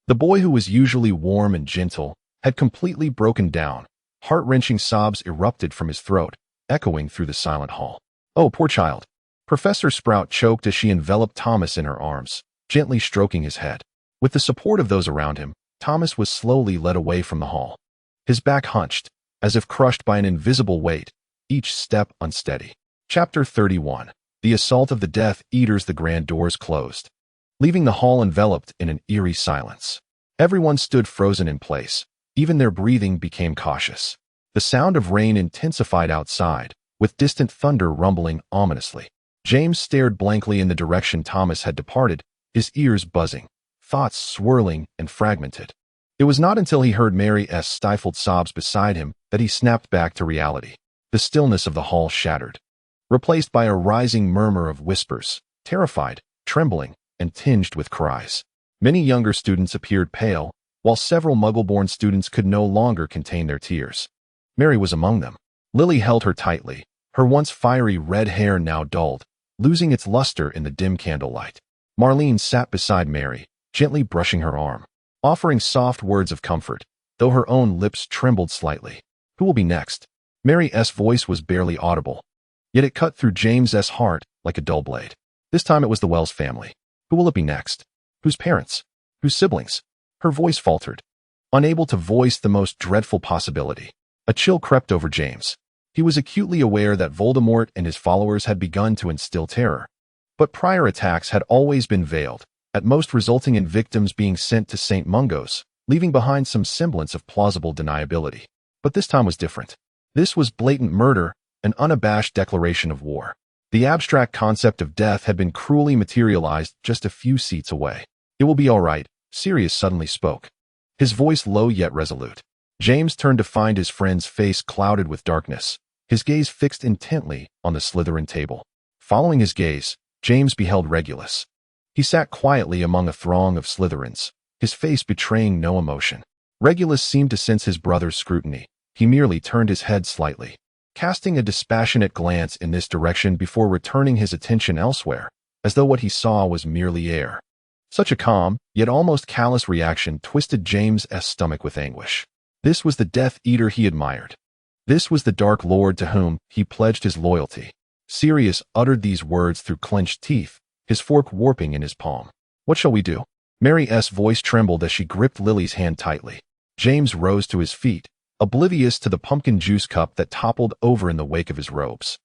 the boy who was usually warm and gentle, had completely broken down. Heart-wrenching sobs erupted from his throat, echoing through the silent hall. "Oh, poor child." Professor Sprout choked as she enveloped Thomas in her arms, gently stroking his head. With the support of those around him, Thomas was slowly led away from the hall, his back hunched, as if crushed by an invisible weight, each step unsteady. Chapter 31. The Assault of the Death Eaters. The grand doors closed, leaving the hall enveloped in an eerie silence. Everyone stood frozen in place. Even their breathing became cautious. The sound of rain intensified outside, with distant thunder rumbling ominously. James stared blankly in the direction Thomas had departed, his ears buzzing, thoughts swirling and fragmented. It was not until he heard Mary's stifled sobs beside him that he snapped back to reality. The stillness of the hall shattered, replaced by a rising murmur of whispers, terrified, trembling, and tinged with cries. Many younger students appeared pale, while several Muggle-born students could no longer contain their tears. Mary was among them. Lily held her tightly, her once fiery red hair now dulled, losing its luster in the dim candlelight. Marlene sat beside Mary, gently brushing her arm, offering soft words of comfort, though her own lips trembled slightly. "Who will be next?" Mary's voice was barely audible, yet it cut through James's heart like a dull blade. This time it was the Wells family. Who will it be next? Whose parents? Whose siblings? Her voice faltered, unable to voice the most dreadful possibility. A chill crept over James. He was acutely aware that Voldemort and his followers had begun to instill terror. But prior attacks had always been veiled, at most resulting in victims being sent to St. Mungo's, leaving behind some semblance of plausible deniability. But this time was different. This was blatant murder, an unabashed declaration of war. The abstract concept of death had been cruelly materialized just a few seats away. "It will be all right," Sirius suddenly spoke, his voice low yet resolute. James turned to find his friend's face clouded with darkness, his gaze fixed intently on the Slytherin table. Following his gaze, James beheld Regulus. He sat quietly among a throng of Slytherins, his face betraying no emotion. Regulus seemed to sense his brother's scrutiny. He merely turned his head slightly, casting a dispassionate glance in this direction before returning his attention elsewhere, as though what he saw was merely air. Such a calm, yet almost callous reaction twisted James's stomach with anguish. This was the Death Eater he admired. This was the Dark Lord to whom he pledged his loyalty. Sirius uttered these words through clenched teeth, his fork warping in his palm. "What shall we do?" Mary's voice trembled as she gripped Lily's hand tightly. James rose to his feet, oblivious to the pumpkin juice cup that toppled over in the wake of his robes.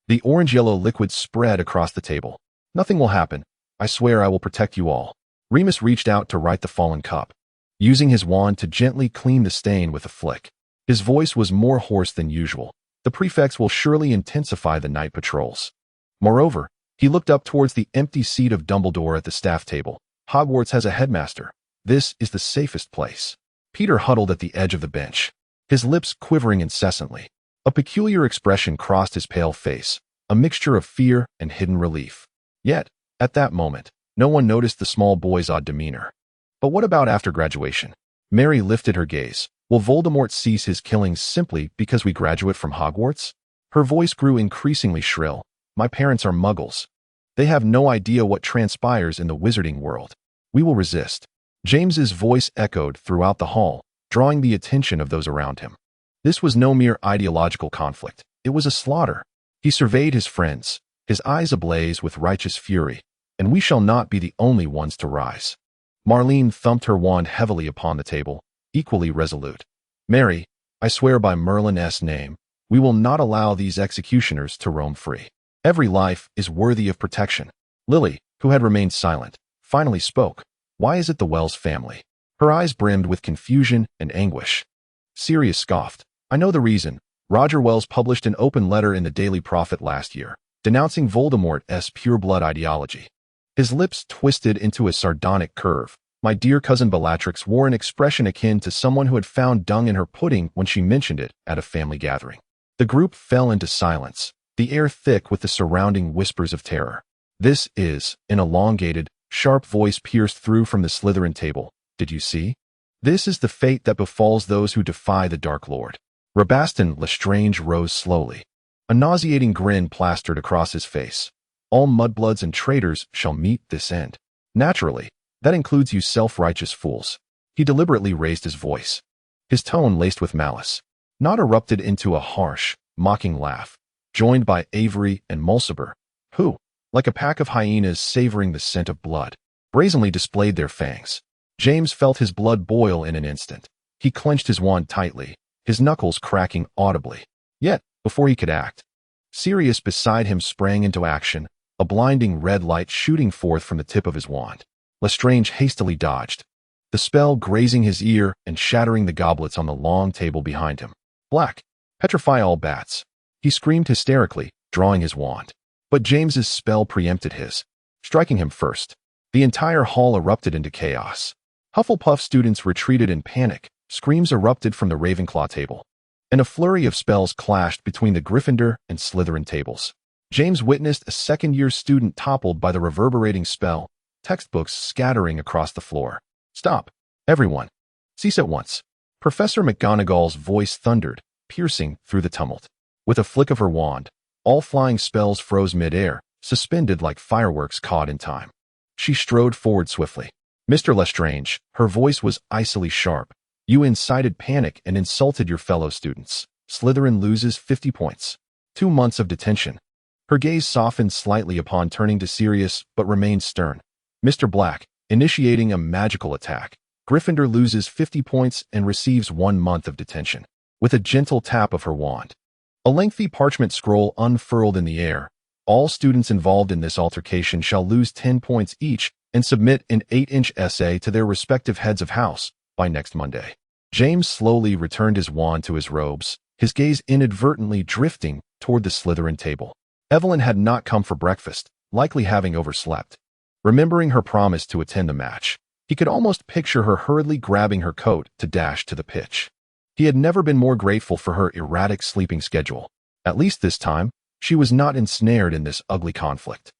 The orange-yellow liquid spread across the table. "Nothing will happen. I swear I will protect you all." Remus reached out to right the fallen cup, using his wand to gently clean the stain with a flick. His voice was more hoarse than usual. The prefects will surely intensify the night patrols. Moreover, he looked up towards the empty seat of Dumbledore at the staff table. Hogwarts has a headmaster. This is the safest place. Peter huddled at the edge of the bench, his lips quivering incessantly. A peculiar expression crossed his pale face, a mixture of fear and hidden relief. Yet, at that moment, no one noticed the small boy's odd demeanor. But what about after graduation? Mary lifted her gaze. Will Voldemort cease his killings simply because we graduate from Hogwarts? Her voice grew increasingly shrill. My parents are muggles. They have no idea what transpires in the wizarding world. We will resist. James's voice echoed throughout the hall, drawing the attention of those around him. This was no mere ideological conflict. It was a slaughter. He surveyed his friends, his eyes ablaze with righteous fury, and we shall not be the only ones to rise. Marlene thumped her wand heavily upon the table, equally resolute. Mary, I swear by Merlin's name, we will not allow these executioners to roam free. Every life is worthy of protection. Lily, who had remained silent, finally spoke. Why is it the Wells family? Her eyes brimmed with confusion and anguish. Sirius scoffed. I know the reason. Roger Wells published an open letter in the Daily Prophet last year, denouncing Voldemort's pure-blood ideology. His lips twisted into a sardonic curve. My dear cousin Bellatrix wore an expression akin to someone who had found dung in her pudding when she mentioned it at a family gathering. The group fell into silence, the air thick with the surrounding whispers of terror. This is, an elongated, sharp voice pierced through from the Slytherin table. Did you see? This is the fate that befalls those who defy the Dark Lord. Rabaston Lestrange rose slowly. A nauseating grin plastered across his face. All mudbloods and traitors shall meet this end. Naturally, that includes you self-righteous fools. He deliberately raised his voice, his tone laced with malice. Not erupted into a harsh, mocking laugh, joined by Avery and Mulciber, who, like a pack of hyenas savoring the scent of blood, brazenly displayed their fangs. James felt his blood boil in an instant. He clenched his wand tightly, his knuckles cracking audibly. Yet, before he could act, Sirius beside him sprang into action, a blinding red light shooting forth from the tip of his wand. Lestrange hastily dodged, the spell grazing his ear and shattering the goblets on the long table behind him. Black, petrify all bats. He screamed hysterically, drawing his wand. But James's spell preempted his, striking him first. The entire hall erupted into chaos. Hufflepuff students retreated in panic, screams erupted from the Ravenclaw table, and a flurry of spells clashed between the Gryffindor and Slytherin tables. James witnessed a second-year student toppled by the reverberating spell, textbooks scattering across the floor. Stop, everyone. Cease at once. Professor McGonagall's voice thundered, piercing through the tumult. With a flick of her wand, all flying spells froze mid-air, suspended like fireworks caught in time. She strode forward swiftly. Mr. Lestrange, her voice was icily sharp. You incited panic and insulted your fellow students. Slytherin loses 50 points. 2 months of detention. Her gaze softened slightly upon turning to Sirius, but remained stern. Mr. Black, initiating a magical attack. Gryffindor loses 50 points and receives 1 month of detention. With a gentle tap of her wand, a lengthy parchment scroll unfurled in the air. All students involved in this altercation shall lose 10 points each and submit an 8-inch essay to their respective heads of house by next Monday. James slowly returned his wand to his robes, his gaze inadvertently drifting toward the Slytherin table. Evelyn had not come for breakfast, likely having overslept. Remembering her promise to attend the match, he could almost picture her hurriedly grabbing her coat to dash to the pitch. He had never been more grateful for her erratic sleeping schedule. At least this time, she was not ensnared in this ugly conflict.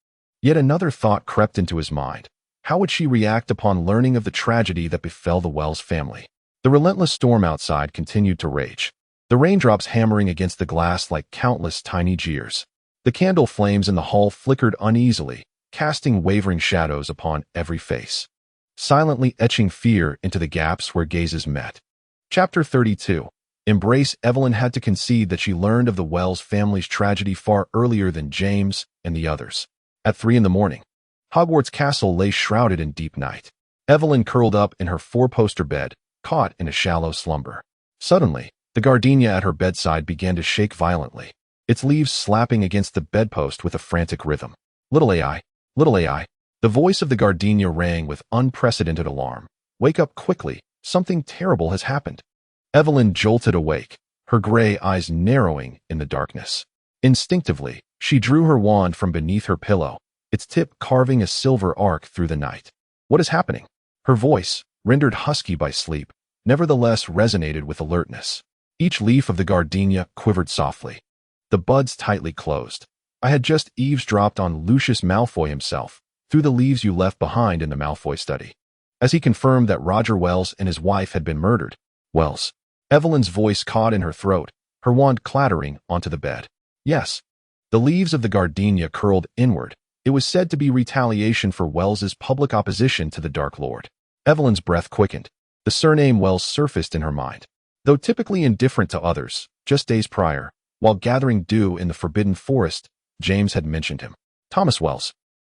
Yet another thought crept into his mind. How would she react upon learning of the tragedy that befell the Wells family? The relentless storm outside continued to rage, the raindrops hammering against the glass like countless tiny jeers. The candle flames in the hall flickered uneasily, casting wavering shadows upon every face, silently etching fear into the gaps where gazes met. Chapter 32. Embrace. Evelyn had to concede that she learned of the Wells family's tragedy far earlier than James and the others. At 3 a.m, Hogwarts Castle lay shrouded in deep night. Evelyn curled up in her 4-poster bed, caught in a shallow slumber. Suddenly, the gardenia at her bedside began to shake violently, its leaves slapping against the bedpost with a frantic rhythm. Little AI, The voice of the gardenia rang with unprecedented alarm. "Wake up quickly. Something terrible has happened." Evelyn jolted awake, her gray eyes narrowing in the darkness. Instinctively, she drew her wand from beneath her pillow, its tip carving a silver arc through the night. "What is happening?" Her voice, rendered husky by sleep, nevertheless resonated with alertness. Each leaf of the gardenia quivered softly, the buds tightly closed. "I had just eavesdropped on Lucius Malfoy himself, through the leaves you left behind in the Malfoy study." As he confirmed that Roger Wells and his wife had been murdered. "Wells." Evelyn's voice caught in her throat, her wand clattering onto the bed. "Yes." The leaves of the gardenia curled inward. It was said to be retaliation for Wells's public opposition to the Dark Lord. Evelyn's breath quickened. The surname Wells surfaced in her mind. Though typically indifferent to others, just days prior, while gathering dew in the Forbidden Forest, James had mentioned him. Thomas Wells.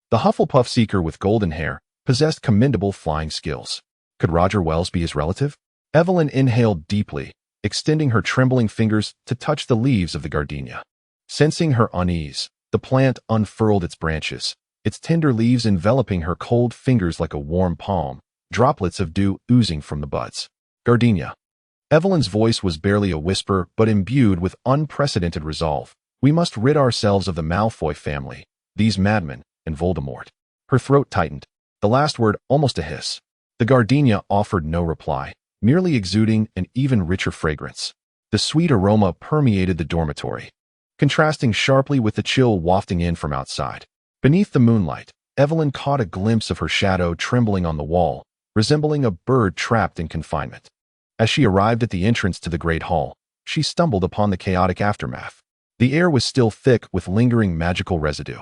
The Hufflepuff seeker with golden hair possessed commendable flying skills. Could Roger Wells be his relative? Evelyn inhaled deeply, extending her trembling fingers to touch the leaves of the gardenia. Sensing her unease, the plant unfurled its branches, its tender leaves enveloping her cold fingers like a warm palm, droplets of dew oozing from the buds. "Gardenia." Evelyn's voice was barely a whisper, but imbued with unprecedented resolve. "We must rid ourselves of the Malfoy family, these madmen, and Voldemort." Her throat tightened, the last word almost a hiss. The gardenia offered no reply, merely exuding an even richer fragrance. The sweet aroma permeated the dormitory, contrasting sharply with the chill wafting in from outside. Beneath the moonlight, Evelyn caught a glimpse of her shadow trembling on the wall, resembling a bird trapped in confinement. As she arrived at the entrance to the Great Hall, she stumbled upon the chaotic aftermath. The air was still thick with lingering magical residue.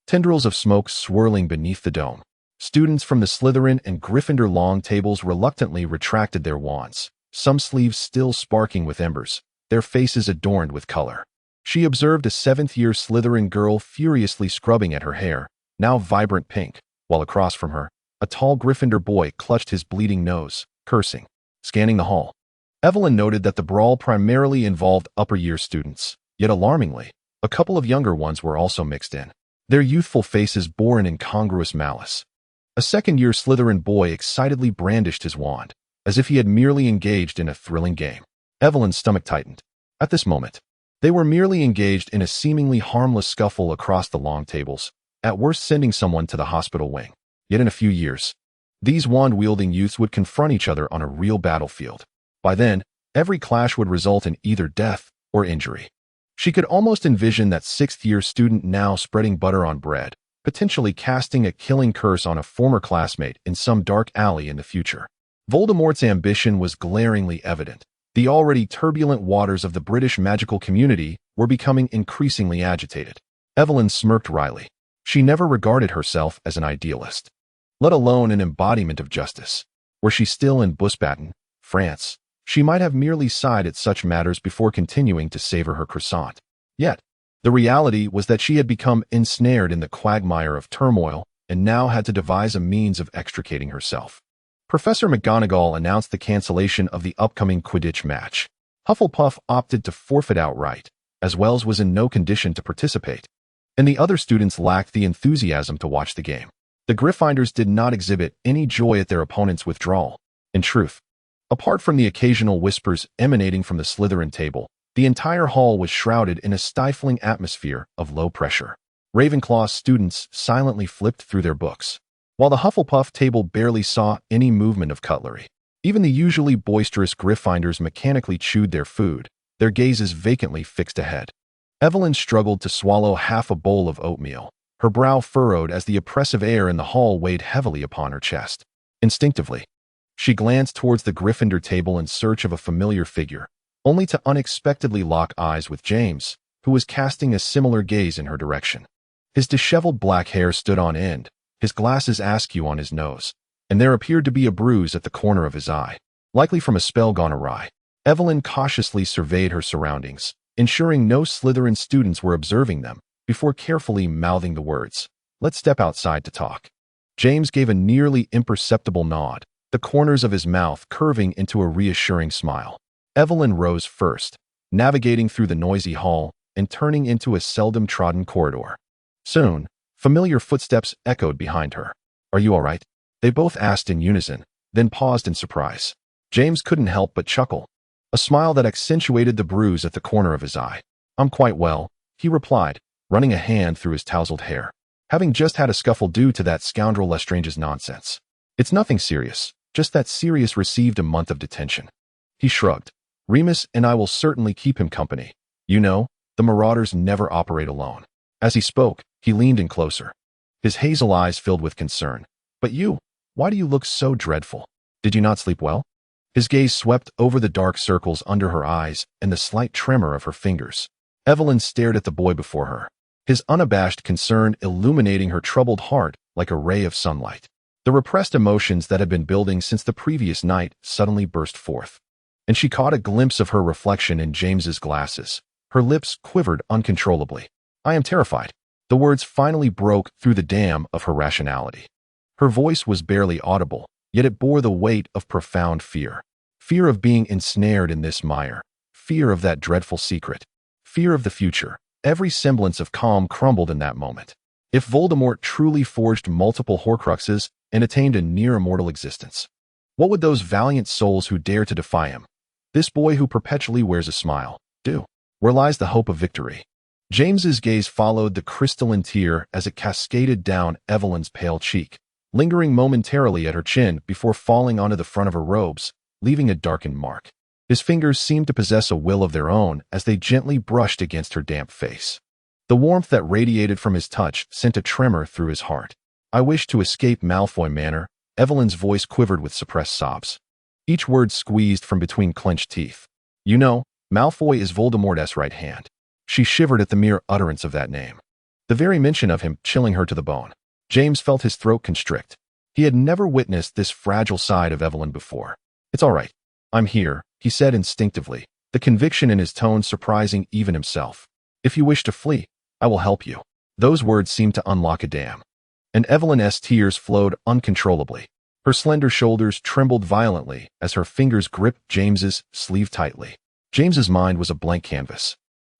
Tendrils of smoke swirling beneath the dome. Students from the Slytherin and Gryffindor long tables reluctantly retracted their wands, some sleeves still sparking with embers, their faces adorned with color. She observed a seventh-year Slytherin girl furiously scrubbing at her hair, now vibrant pink, while across from her, a tall Gryffindor boy clutched his bleeding nose, cursing. Scanning the hall, Evelyn noted that the brawl primarily involved upper-year students, yet alarmingly, a couple of younger ones were also mixed in. Their youthful faces bore an incongruous malice. A second-year Slytherin boy excitedly brandished his wand, as if he had merely engaged in a thrilling game. Evelyn's stomach tightened. At this moment, they were merely engaged in a seemingly harmless scuffle across the long tables, at worst sending someone to the hospital wing. Yet in a few years, these wand-wielding youths would confront each other on a real battlefield. By then, every clash would result in either death or injury. She could almost envision that sixth-year student now spreading butter on bread, potentially casting a killing curse on a former classmate in some dark alley in the future. Voldemort's ambition was glaringly evident. The already turbulent waters of the British magical community were becoming increasingly agitated. Evelyn smirked wryly. She never regarded herself as an idealist, let alone an embodiment of justice. Were she still in Busbaton, France, she might have merely sighed at such matters before continuing to savor her croissant. Yet, the reality was that she had become ensnared in the quagmire of turmoil and now had to devise a means of extricating herself. Professor McGonagall announced the cancellation of the upcoming Quidditch match. Hufflepuff opted to forfeit outright, as Wells was in no condition to participate, and the other students lacked the enthusiasm to watch the game. The Gryffindors did not exhibit any joy at their opponent's withdrawal. In truth, apart from the occasional whispers emanating from the Slytherin table, the entire hall was shrouded in a stifling atmosphere of low pressure. Ravenclaw's students silently flipped through their books, while the Hufflepuff table barely saw any movement of cutlery. Even the usually boisterous Gryffindors mechanically chewed their food, their gazes vacantly fixed ahead. Evelyn struggled to swallow half a bowl of oatmeal, her brow furrowed as the oppressive air in the hall weighed heavily upon her chest. Instinctively, she glanced towards the Gryffindor table in search of a familiar figure, only to unexpectedly lock eyes with James, who was casting a similar gaze in her direction. His disheveled black hair stood on end, his glasses askew on his nose, and there appeared to be a bruise at the corner of his eye, likely from a spell gone awry. Evelyn cautiously surveyed her surroundings, ensuring no Slytherin students were observing them, before carefully mouthing the words, "Let's step outside to talk." James gave a nearly imperceptible nod, the corners of his mouth curving into a reassuring smile. Evelyn rose first, navigating through the noisy hall and turning into a seldom-trodden corridor. Soon, familiar footsteps echoed behind her. Are you all right? They both asked in unison, then paused in surprise. James couldn't help but chuckle, a smile that accentuated the bruise at the corner of his eye. I'm quite well, he replied, running a hand through his tousled hair. Having just had a scuffle due to that scoundrel Lestrange's nonsense. It's nothing serious, just that Sirius received a month of detention. He shrugged. Remus and I will certainly keep him company. You know, the Marauders never operate alone. As he spoke, he leaned in closer. His hazel eyes filled with concern. But you, why do you look so dreadful? Did you not sleep well? His gaze swept over the dark circles under her eyes and the slight tremor of her fingers. Evelyn stared at the boy before her, his unabashed concern illuminating her troubled heart like a ray of sunlight. The repressed emotions that had been building since the previous night suddenly burst forth, and she caught a glimpse of her reflection in James's glasses. Her lips quivered uncontrollably. I am terrified. The words finally broke through the dam of her rationality. Her voice was barely audible, yet it bore the weight of profound fear. Fear of being ensnared in this mire. Fear of that dreadful secret. Fear of the future. Every semblance of calm crumbled in that moment. If Voldemort truly forged multiple Horcruxes and attained a near-immortal existence, what would those valiant souls who dare to defy him, this boy who perpetually wears a smile, do? Where lies the hope of victory? James's gaze followed the crystalline tear as it cascaded down Evelyn's pale cheek, lingering momentarily at her chin before falling onto the front of her robes, leaving a darkened mark. His fingers seemed to possess a will of their own as they gently brushed against her damp face. The warmth that radiated from his touch sent a tremor through his heart. I wish to escape Malfoy Manor. Evelyn's voice quivered with suppressed sobs, each word squeezed from between clenched teeth. You know, Malfoy is Voldemort's right hand. She shivered at the mere utterance of that name, the very mention of him chilling her to the bone. James felt his throat constrict. He had never witnessed this fragile side of Evelyn before. It's all right. I'm here, he said instinctively, the conviction in his tone surprising even himself. If you wish to flee, I will help you. Those words seemed to unlock a dam, and Evelyn's tears flowed uncontrollably. Her slender shoulders trembled violently as her fingers gripped James's sleeve tightly. James's mind was a blank canvas,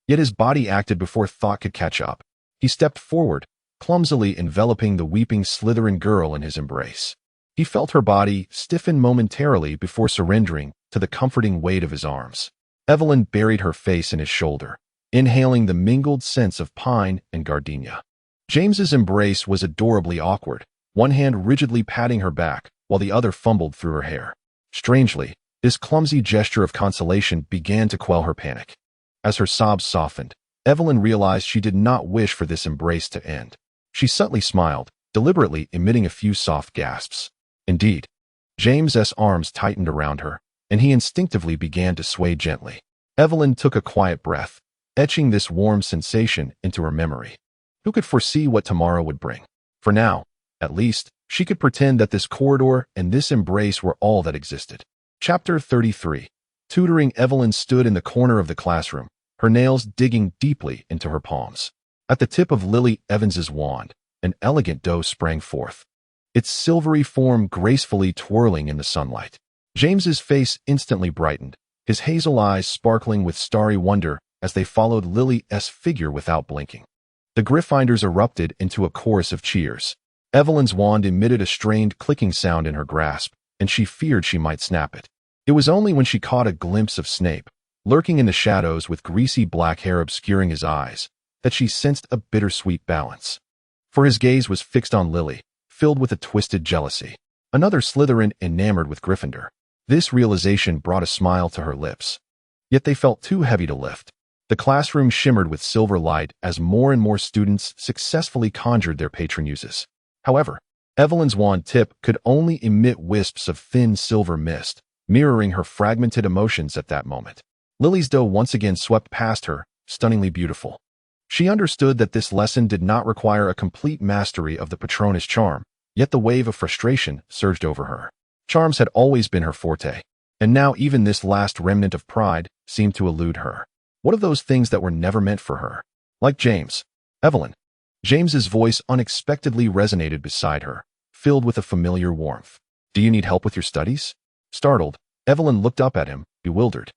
yet his body acted before thought could catch up. He stepped forward, clumsily enveloping the weeping Slytherin girl in his embrace. He felt her body stiffen momentarily before surrendering to the comforting weight of his arms. Evelyn buried her face in his shoulder, inhaling the mingled scents of pine and gardenia. James's embrace was adorably awkward, one hand rigidly patting her back while the other fumbled through her hair. Strangely, this clumsy gesture of consolation began to quell her panic. As her sobs softened, Evelyn realized she did not wish for this embrace to end. She subtly smiled, deliberately emitting a few soft gasps. Indeed, James's arms tightened around her, and he instinctively began to sway gently. Evelyn took a quiet breath, etching this warm sensation into her memory. Who could foresee what tomorrow would bring? For now, at least, she could pretend that this corridor and this embrace were all that existed. Chapter 33. Tutoring. Evelyn stood in the corner of the classroom, her nails digging deeply into her palms. At the tip of Lily Evans's wand, an elegant doe sprang forth, its silvery form gracefully twirling in the sunlight. James's face instantly brightened, his hazel eyes sparkling with starry wonder as they followed Lily's figure without blinking. The Gryffindors erupted into a chorus of cheers. Evelyn's wand emitted a strained clicking sound in her grasp, and she feared she might snap it. It was only when she caught a glimpse of Snape, lurking in the shadows with greasy black hair obscuring his eyes, that she sensed a bittersweet balance. For his gaze was fixed on Lily, filled with a twisted jealousy. Another Slytherin enamored with Gryffindor. This realization brought a smile to her lips. Yet they felt too heavy to lift. The classroom shimmered with silver light as more and more students successfully conjured their patron uses. However, Evelyn's wand tip could only emit wisps of thin silver mist, mirroring her fragmented emotions at that moment. Lily's doe once again swept past her, stunningly beautiful. She understood that this lesson did not require a complete mastery of the Patronus charm, yet the wave of frustration surged over her. Charms had always been her forte, and now even this last remnant of pride seemed to elude her. What of those things that were never meant for her? Like James. Evelyn. James's voice unexpectedly resonated beside her, filled with a familiar warmth. Do you need help with your studies? Startled, Evelyn looked up at him, bewildered.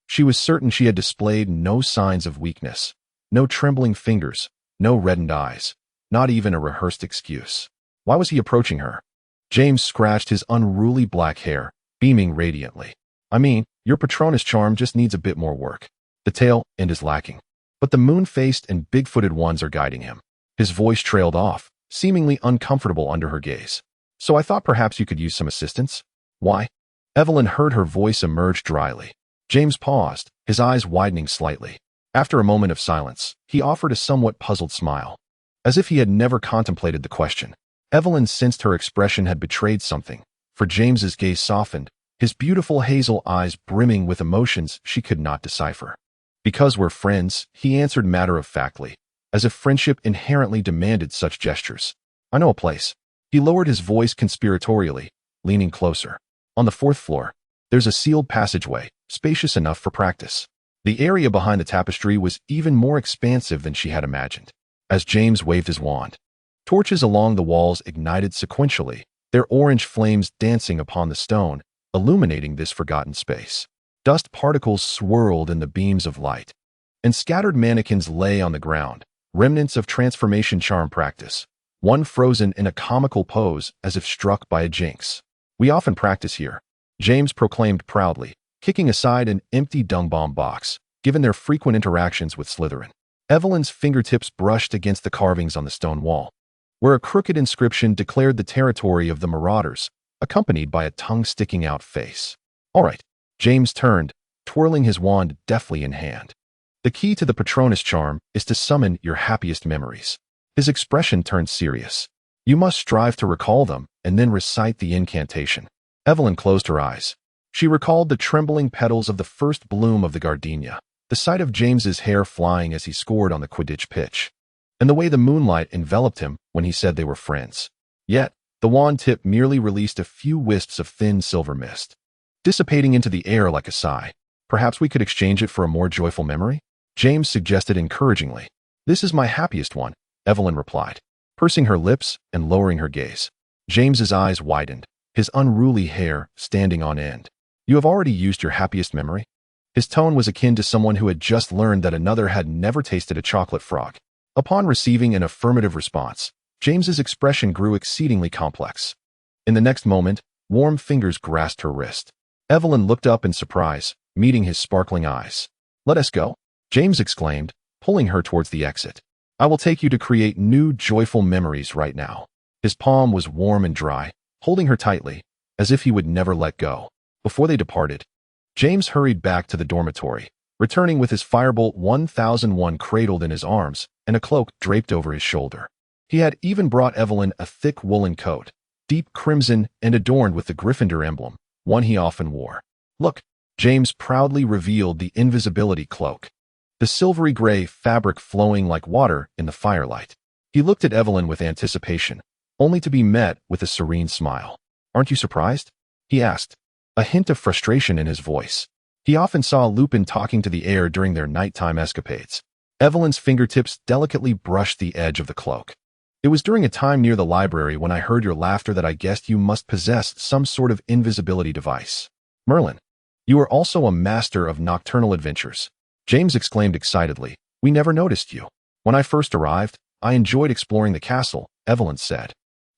She was certain she had displayed no signs of weakness, no trembling fingers, no reddened eyes, not even a rehearsed excuse. Why was he approaching her? James scratched his unruly black hair, beaming radiantly. I mean, your Patronus charm just needs a bit more work. The tail end is lacking. But the moon-faced and big-footed ones are guiding him. His voice trailed off, seemingly uncomfortable under her gaze. So I thought perhaps you could use some assistance? Why? Evelyn heard her voice emerge dryly. James paused, his eyes widening slightly. After a moment of silence, he offered a somewhat puzzled smile. As if he had never contemplated the question. Evelyn sensed her expression had betrayed something, for James's gaze softened, his beautiful hazel eyes brimming with emotions she could not decipher. Because we're friends, he answered matter-of-factly, as if friendship inherently demanded such gestures. I know a place. He lowered his voice conspiratorially, leaning closer. On the 4th floor, there's a sealed passageway, spacious enough for practice. The area behind the tapestry was even more expansive than she had imagined. As James waved his wand, torches along the walls ignited sequentially, their orange flames dancing upon the stone, illuminating this forgotten space. Dust particles swirled in the beams of light, and scattered mannequins lay on the ground, remnants of transformation charm practice, one frozen in a comical pose as if struck by a jinx. We often practice here, James proclaimed proudly, kicking aside an empty dung bomb box, given their frequent interactions with Slytherin. Evelyn's fingertips brushed against the carvings on the stone wall, where a crooked inscription declared the territory of the Marauders, accompanied by a tongue-sticking-out face. All right. James turned, twirling his wand deftly in hand. The key to the Patronus charm is to summon your happiest memories. His expression turned serious. You must strive to recall them and then recite the incantation. Evelyn closed her eyes. She recalled the trembling petals of the first bloom of the gardenia, the sight of James's hair flying as he scored on the Quidditch pitch, and the way the moonlight enveloped him when he said they were friends. Yet, the wand tip merely released a few wisps of thin silver mist, dissipating into the air like a sigh. Perhaps we could exchange it for a more joyful memory? James suggested encouragingly. This is my happiest one, Evelyn replied, pursing her lips and lowering her gaze. James's eyes widened, his unruly hair standing on end. You have already used your happiest memory? His tone was akin to someone who had just learned that another had never tasted a chocolate frog. Upon receiving an affirmative response, James's expression grew exceedingly complex. In the next moment, warm fingers grasped her wrist. Evelyn looked up in surprise, meeting his sparkling eyes. Let us go, James exclaimed, pulling her towards the exit. I will take you to create new joyful memories right now. His palm was warm and dry, holding her tightly, as if he would never let go. Before they departed, James hurried back to the dormitory, returning with his Firebolt 1001 cradled in his arms and a cloak draped over his shoulder. He had even brought Evelyn a thick woolen coat, deep crimson and adorned with the Gryffindor emblem, one he often wore. Look, James proudly revealed the invisibility cloak, the silvery gray fabric flowing like water in the firelight. He looked at Evelyn with anticipation, only to be met with a serene smile. Aren't you surprised? He asked, a hint of frustration in his voice. He often saw Lupin talking to the air during their nighttime escapades. Evelyn's fingertips delicately brushed the edge of the cloak. It was during a time near the library when I heard your laughter that I guessed you must possess some sort of invisibility device. Merlin, you are also a master of nocturnal adventures. James exclaimed excitedly. We never noticed you. When I first arrived, I enjoyed exploring the castle, Evelyn said,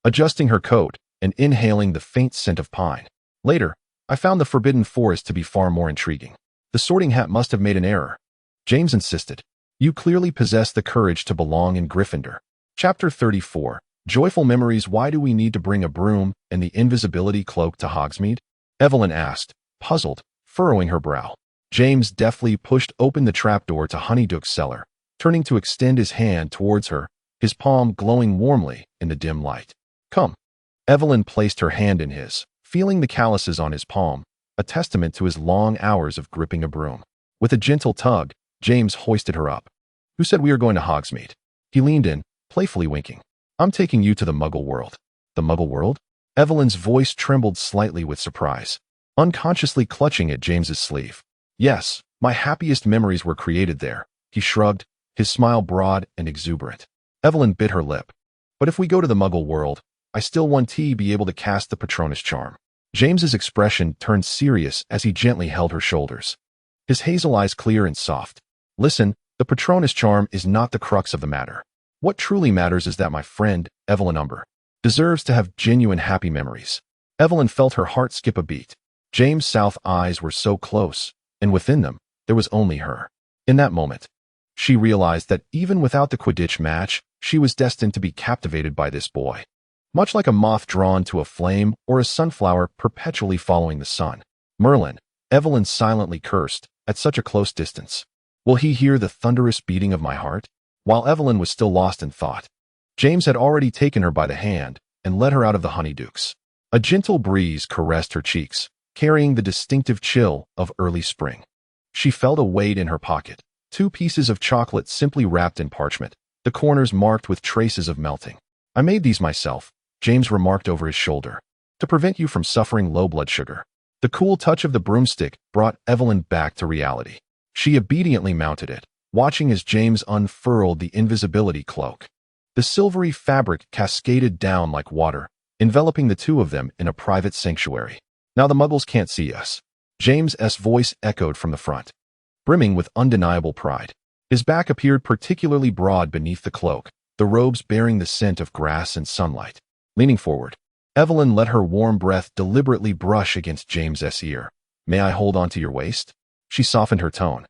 adjusting her coat and inhaling the faint scent of pine. Later, I found the Forbidden Forest to be far more intriguing. The Sorting Hat must have made an error. James insisted. You clearly possess the courage to belong in Gryffindor. Chapter 34. Joyful Memories. Why do we need to bring a broom and the invisibility cloak to Hogsmeade? Evelyn asked, puzzled, furrowing her brow. James deftly pushed open the trapdoor to Honeydook's cellar, turning to extend his hand towards her, his palm glowing warmly in the dim light. Come. Evelyn placed her hand in his, feeling the calluses on his palm, a testament to his long hours of gripping a broom. With a gentle tug, James hoisted her up. Who said we are going to Hogsmeade? He leaned in, playfully winking. I'm taking you to the Muggle world. The Muggle world? Evelyn's voice trembled slightly with surprise, unconsciously clutching at James's sleeve. Yes, my happiest memories were created there. He shrugged, his smile broad and exuberant. Evelyn bit her lip. But if we go to the Muggle world, I still want to be able to cast the Patronus charm. James's expression turned serious as he gently held her shoulders, his hazel eyes clear and soft. Listen, the Patronus charm is not the crux of the matter. What truly matters is that my friend, Evelyn Umber, deserves to have genuine happy memories. Evelyn felt her heart skip a beat. James' South's eyes were so close, and within them, there was only her. In that moment, she realized that even without the Quidditch match, she was destined to be captivated by this boy. Much like a moth drawn to a flame or a sunflower perpetually following the sun. Merlin, Evelyn silently cursed, at such a close distance. Will he hear the thunderous beating of my heart? While Evelyn was still lost in thought, James had already taken her by the hand and led her out of the honeydukes. A gentle breeze caressed her cheeks, carrying the distinctive chill of early spring. She felt a weight in her pocket, 2 pieces of chocolate simply wrapped in parchment, the corners marked with traces of melting. I made these myself, James remarked over his shoulder, to prevent you from suffering low blood sugar. The cool touch of the broomstick brought Evelyn back to reality. She obediently mounted it, watching as James unfurled the invisibility cloak. The silvery fabric cascaded down like water, enveloping the two of them in a private sanctuary. Now the Muggles can't see us. James's voice echoed from the front, brimming with undeniable pride. His back appeared particularly broad beneath the cloak, the robes bearing the scent of grass and sunlight. Leaning forward, Evelyn let her warm breath deliberately brush against James's ear. May I hold onto your waist? She softened her tone,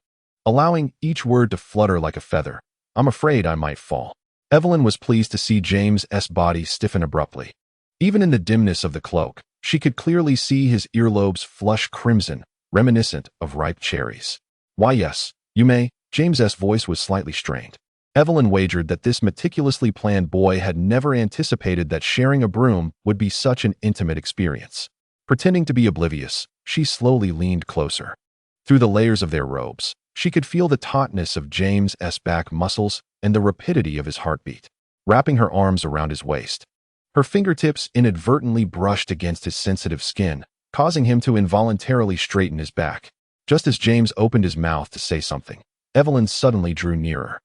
allowing each word to flutter like a feather. I'm afraid I might fall. Evelyn was pleased to see James's body stiffen abruptly. Even in the dimness of the cloak, she could clearly see his earlobes flush crimson, reminiscent of ripe cherries. Why yes, you may. James's voice was slightly strained. Evelyn wagered that this meticulously planned boy had never anticipated that sharing a broom would be such an intimate experience. Pretending to be oblivious, she slowly leaned closer. Through the layers of their robes, she could feel the tautness of James's back muscles and the rapidity of his heartbeat. Wrapping her arms around his waist, her fingertips inadvertently brushed against his sensitive skin, causing him to involuntarily straighten his back. Just as James opened his mouth to say something, Evelyn suddenly drew nearer.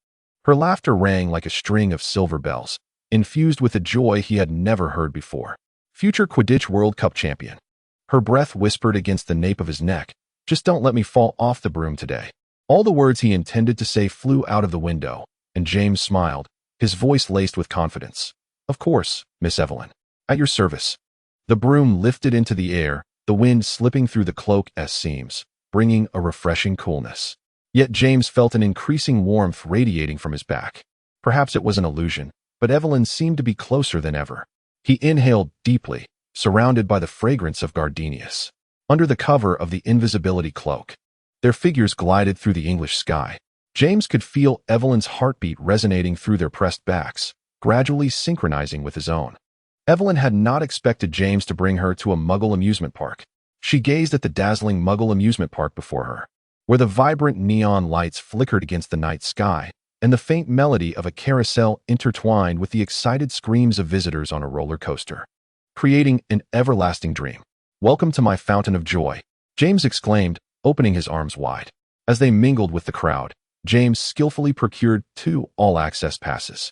Her laughter rang like a string of silver bells, infused with a joy he had never heard before. Future Quidditch World Cup champion. Her breath whispered against the nape of his neck, just don't let me fall off the broom today. All the words he intended to say flew out of the window, and James smiled, his voice laced with confidence. Of course, Miss Evelyn. At your service. The broom lifted into the air, the wind slipping through the cloak's seams, bringing a refreshing coolness. Yet James felt an increasing warmth radiating from his back. Perhaps it was an illusion, but Evelyn seemed to be closer than ever. He inhaled deeply, surrounded by the fragrance of gardenias. Under the cover of the invisibility cloak, their figures glided through the English sky. James could feel Evelyn's heartbeat resonating through their pressed backs, gradually synchronizing with his own. Evelyn had not expected James to bring her to a Muggle amusement park. She gazed at the dazzling Muggle amusement park before her, where the vibrant neon lights flickered against the night sky, and the faint melody of a carousel intertwined with the excited screams of visitors on a roller coaster, creating an everlasting dream. Welcome to my fountain of joy, James exclaimed, opening his arms wide. As they mingled with the crowd, James skillfully procured 2 all-access passes.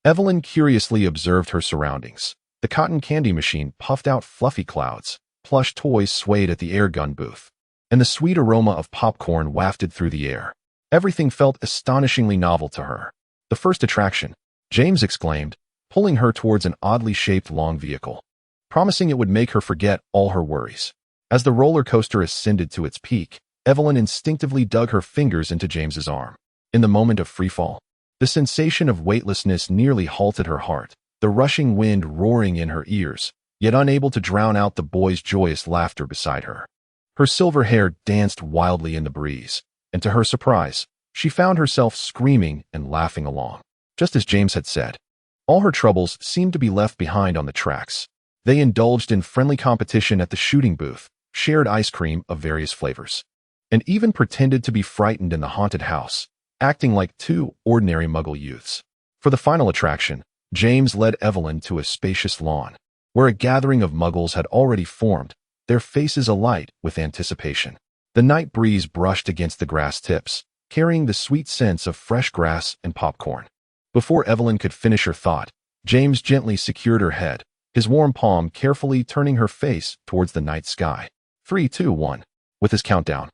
Evelyn curiously observed her surroundings. The cotton candy machine puffed out fluffy clouds, plush toys swayed at the air gun booth, and the sweet aroma of popcorn wafted through the air. Everything felt astonishingly novel to her. The first attraction, James exclaimed, pulling her towards an oddly shaped long vehicle, promising it would make her forget all her worries. As the roller coaster ascended to its peak, Evelyn instinctively dug her fingers into James's arm. In the moment of freefall, the sensation of weightlessness nearly halted her heart, the rushing wind roaring in her ears, yet unable to drown out the boy's joyous laughter beside her. Her silver hair danced wildly in the breeze, and to her surprise, she found herself screaming and laughing along. Just as James had said, all her troubles seemed to be left behind on the tracks. They indulged in friendly competition at the shooting booth, shared ice cream of various flavors, and even pretended to be frightened in the haunted house, acting like 2 ordinary Muggle youths. For the final attraction, James led Evelyn to a spacious lawn, where a gathering of Muggles had already formed, their faces alight with anticipation. The night breeze brushed against the grass tips, carrying the sweet scents of fresh grass and popcorn. Before Evelyn could finish her thought, James gently secured her head, his warm palm carefully turning her face towards the night sky. 3, 2, 1. With his countdown,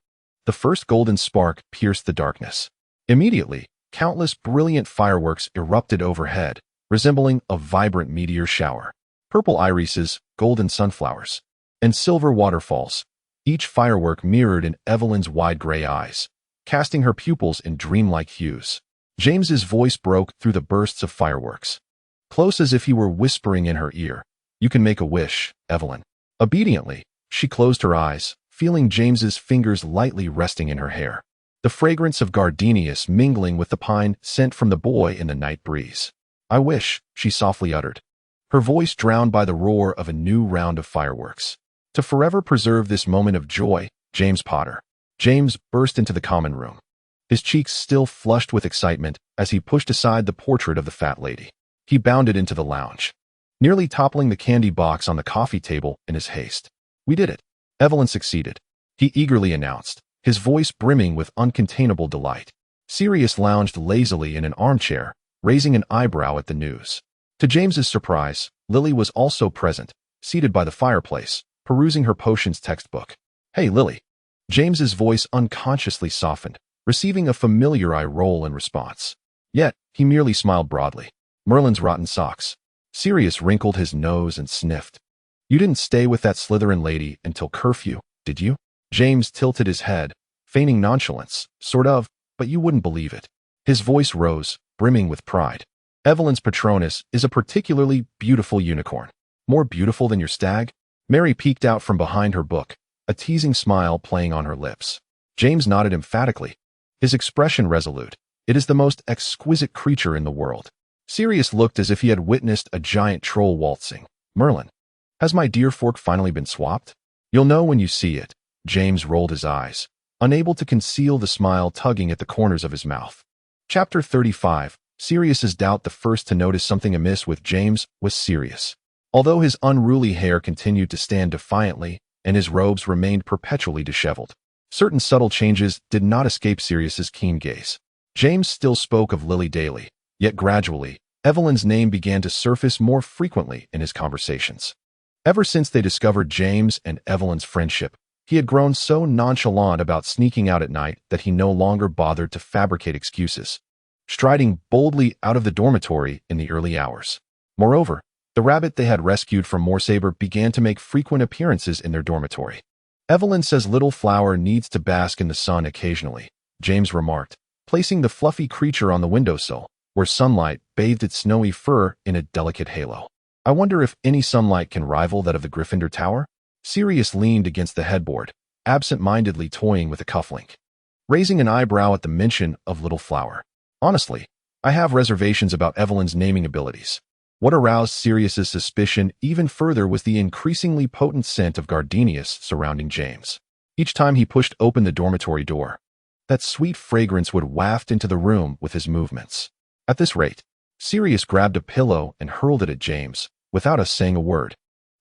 the first golden spark pierced the darkness. Immediately, countless brilliant fireworks erupted overhead, resembling a vibrant meteor shower. purple irises, golden sunflowers, and silver waterfalls. Each firework mirrored in Evelyn's wide gray eyes, casting her pupils in dreamlike hues. James's voice broke through the bursts of fireworks, close as if he were whispering in her ear. "You can make a wish, Evelyn." Obediently, she closed her eyes, feeling James's fingers lightly resting in her hair, the fragrance of gardenias mingling with the pine scent from the boy in the night breeze. "I wish," she softly uttered, her voice drowned by the roar of a new round of fireworks, "to forever preserve this moment of joy, James Potter." James burst into the common room, his cheeks still flushed with excitement as he pushed aside the portrait of the fat lady. He bounded into the lounge, nearly toppling the candy box on the coffee table in his haste. "We did it. Evelyn succeeded," he eagerly announced, his voice brimming with uncontainable delight. Sirius lounged lazily in an armchair, raising an eyebrow at the news. To James's surprise, Lily was also present, seated by the fireplace, perusing her potions textbook. "Hey, Lily." James's voice unconsciously softened, receiving a familiar eye roll in response. Yet, he merely smiled broadly. "Merlin's rotten socks." Sirius wrinkled his nose and sniffed. "You didn't stay with that Slytherin lady until curfew, did you?" James tilted his head, feigning nonchalance. "Sort of, but you wouldn't believe it." His voice rose, brimming with pride. "Evelyn's Patronus is a particularly beautiful unicorn. More beautiful than your stag?" Mary peeked out from behind her book, a teasing smile playing on her lips. James nodded emphatically, his expression resolute. "It is the most exquisite creature in the world." Sirius looked as if he had witnessed a giant troll waltzing. "Merlin, has my deer fork finally been swapped?" "You'll know when you see it." James rolled his eyes, unable to conceal the smile tugging at the corners of his mouth. Chapter 35. Sirius's doubt. The first to notice something amiss with James was Sirius. Although his unruly hair continued to stand defiantly, and his robes remained perpetually disheveled, certain subtle changes did not escape Sirius's keen gaze. James still spoke of Lily daily, yet gradually, Evelyn's name began to surface more frequently in his conversations. Ever since they discovered James and Evelyn's friendship, he had grown so nonchalant about sneaking out at night that he no longer bothered to fabricate excuses, striding boldly out of the dormitory in the early hours. Moreover, the rabbit they had rescued from Morsaber began to make frequent appearances in their dormitory. "Evelyn says Little Flower needs to bask in the sun occasionally," James remarked, placing the fluffy creature on the windowsill, where sunlight bathed its snowy fur in a delicate halo. "I wonder if any sunlight can rival that of the Gryffindor Tower?" Sirius leaned against the headboard, absent-mindedly toying with a cufflink, raising an eyebrow at the mention of Little Flower. "Honestly, I have reservations about Evelyn's naming abilities." What aroused Sirius's suspicion even further was the increasingly potent scent of gardenias surrounding James. Each time he pushed open the dormitory door, that sweet fragrance would waft into the room with his movements. At this rate, Sirius grabbed a pillow and hurled it at James, without us saying a word.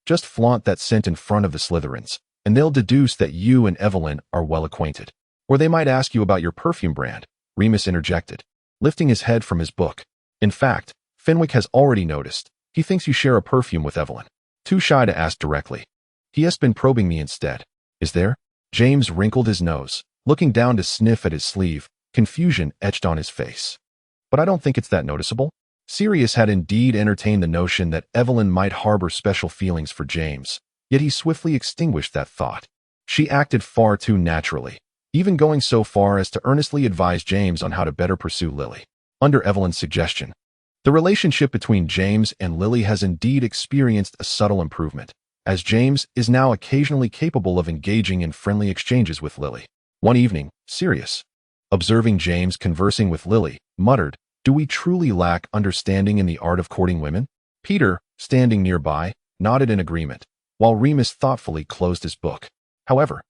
"Just flaunt that scent in front of the Slytherins, and they'll deduce that you and Evelyn are well acquainted. Or they might ask you about your perfume brand," Remus interjected, lifting his head from his book. "In fact, Fenwick has already noticed. He thinks you share a perfume with Evelyn." Too shy to ask directly, "He has been probing me instead." "Is there?" James wrinkled his nose, looking down to sniff at his sleeve, confusion etched on his face. "But I don't think it's that noticeable." Sirius had indeed entertained the notion that Evelyn might harbor special feelings for James, yet he swiftly extinguished that thought. She acted far too naturally, even going so far as to earnestly advise James on how to better pursue Lily. Under Evelyn's suggestion, the relationship between James and Lily has indeed experienced a subtle improvement, as James is now occasionally capable of engaging in friendly exchanges with Lily. One evening, Sirius, observing James conversing with Lily, muttered, "Do we truly lack understanding in the art of courting women?" Peter, standing nearby, nodded in agreement, while Remus thoughtfully closed his book. However,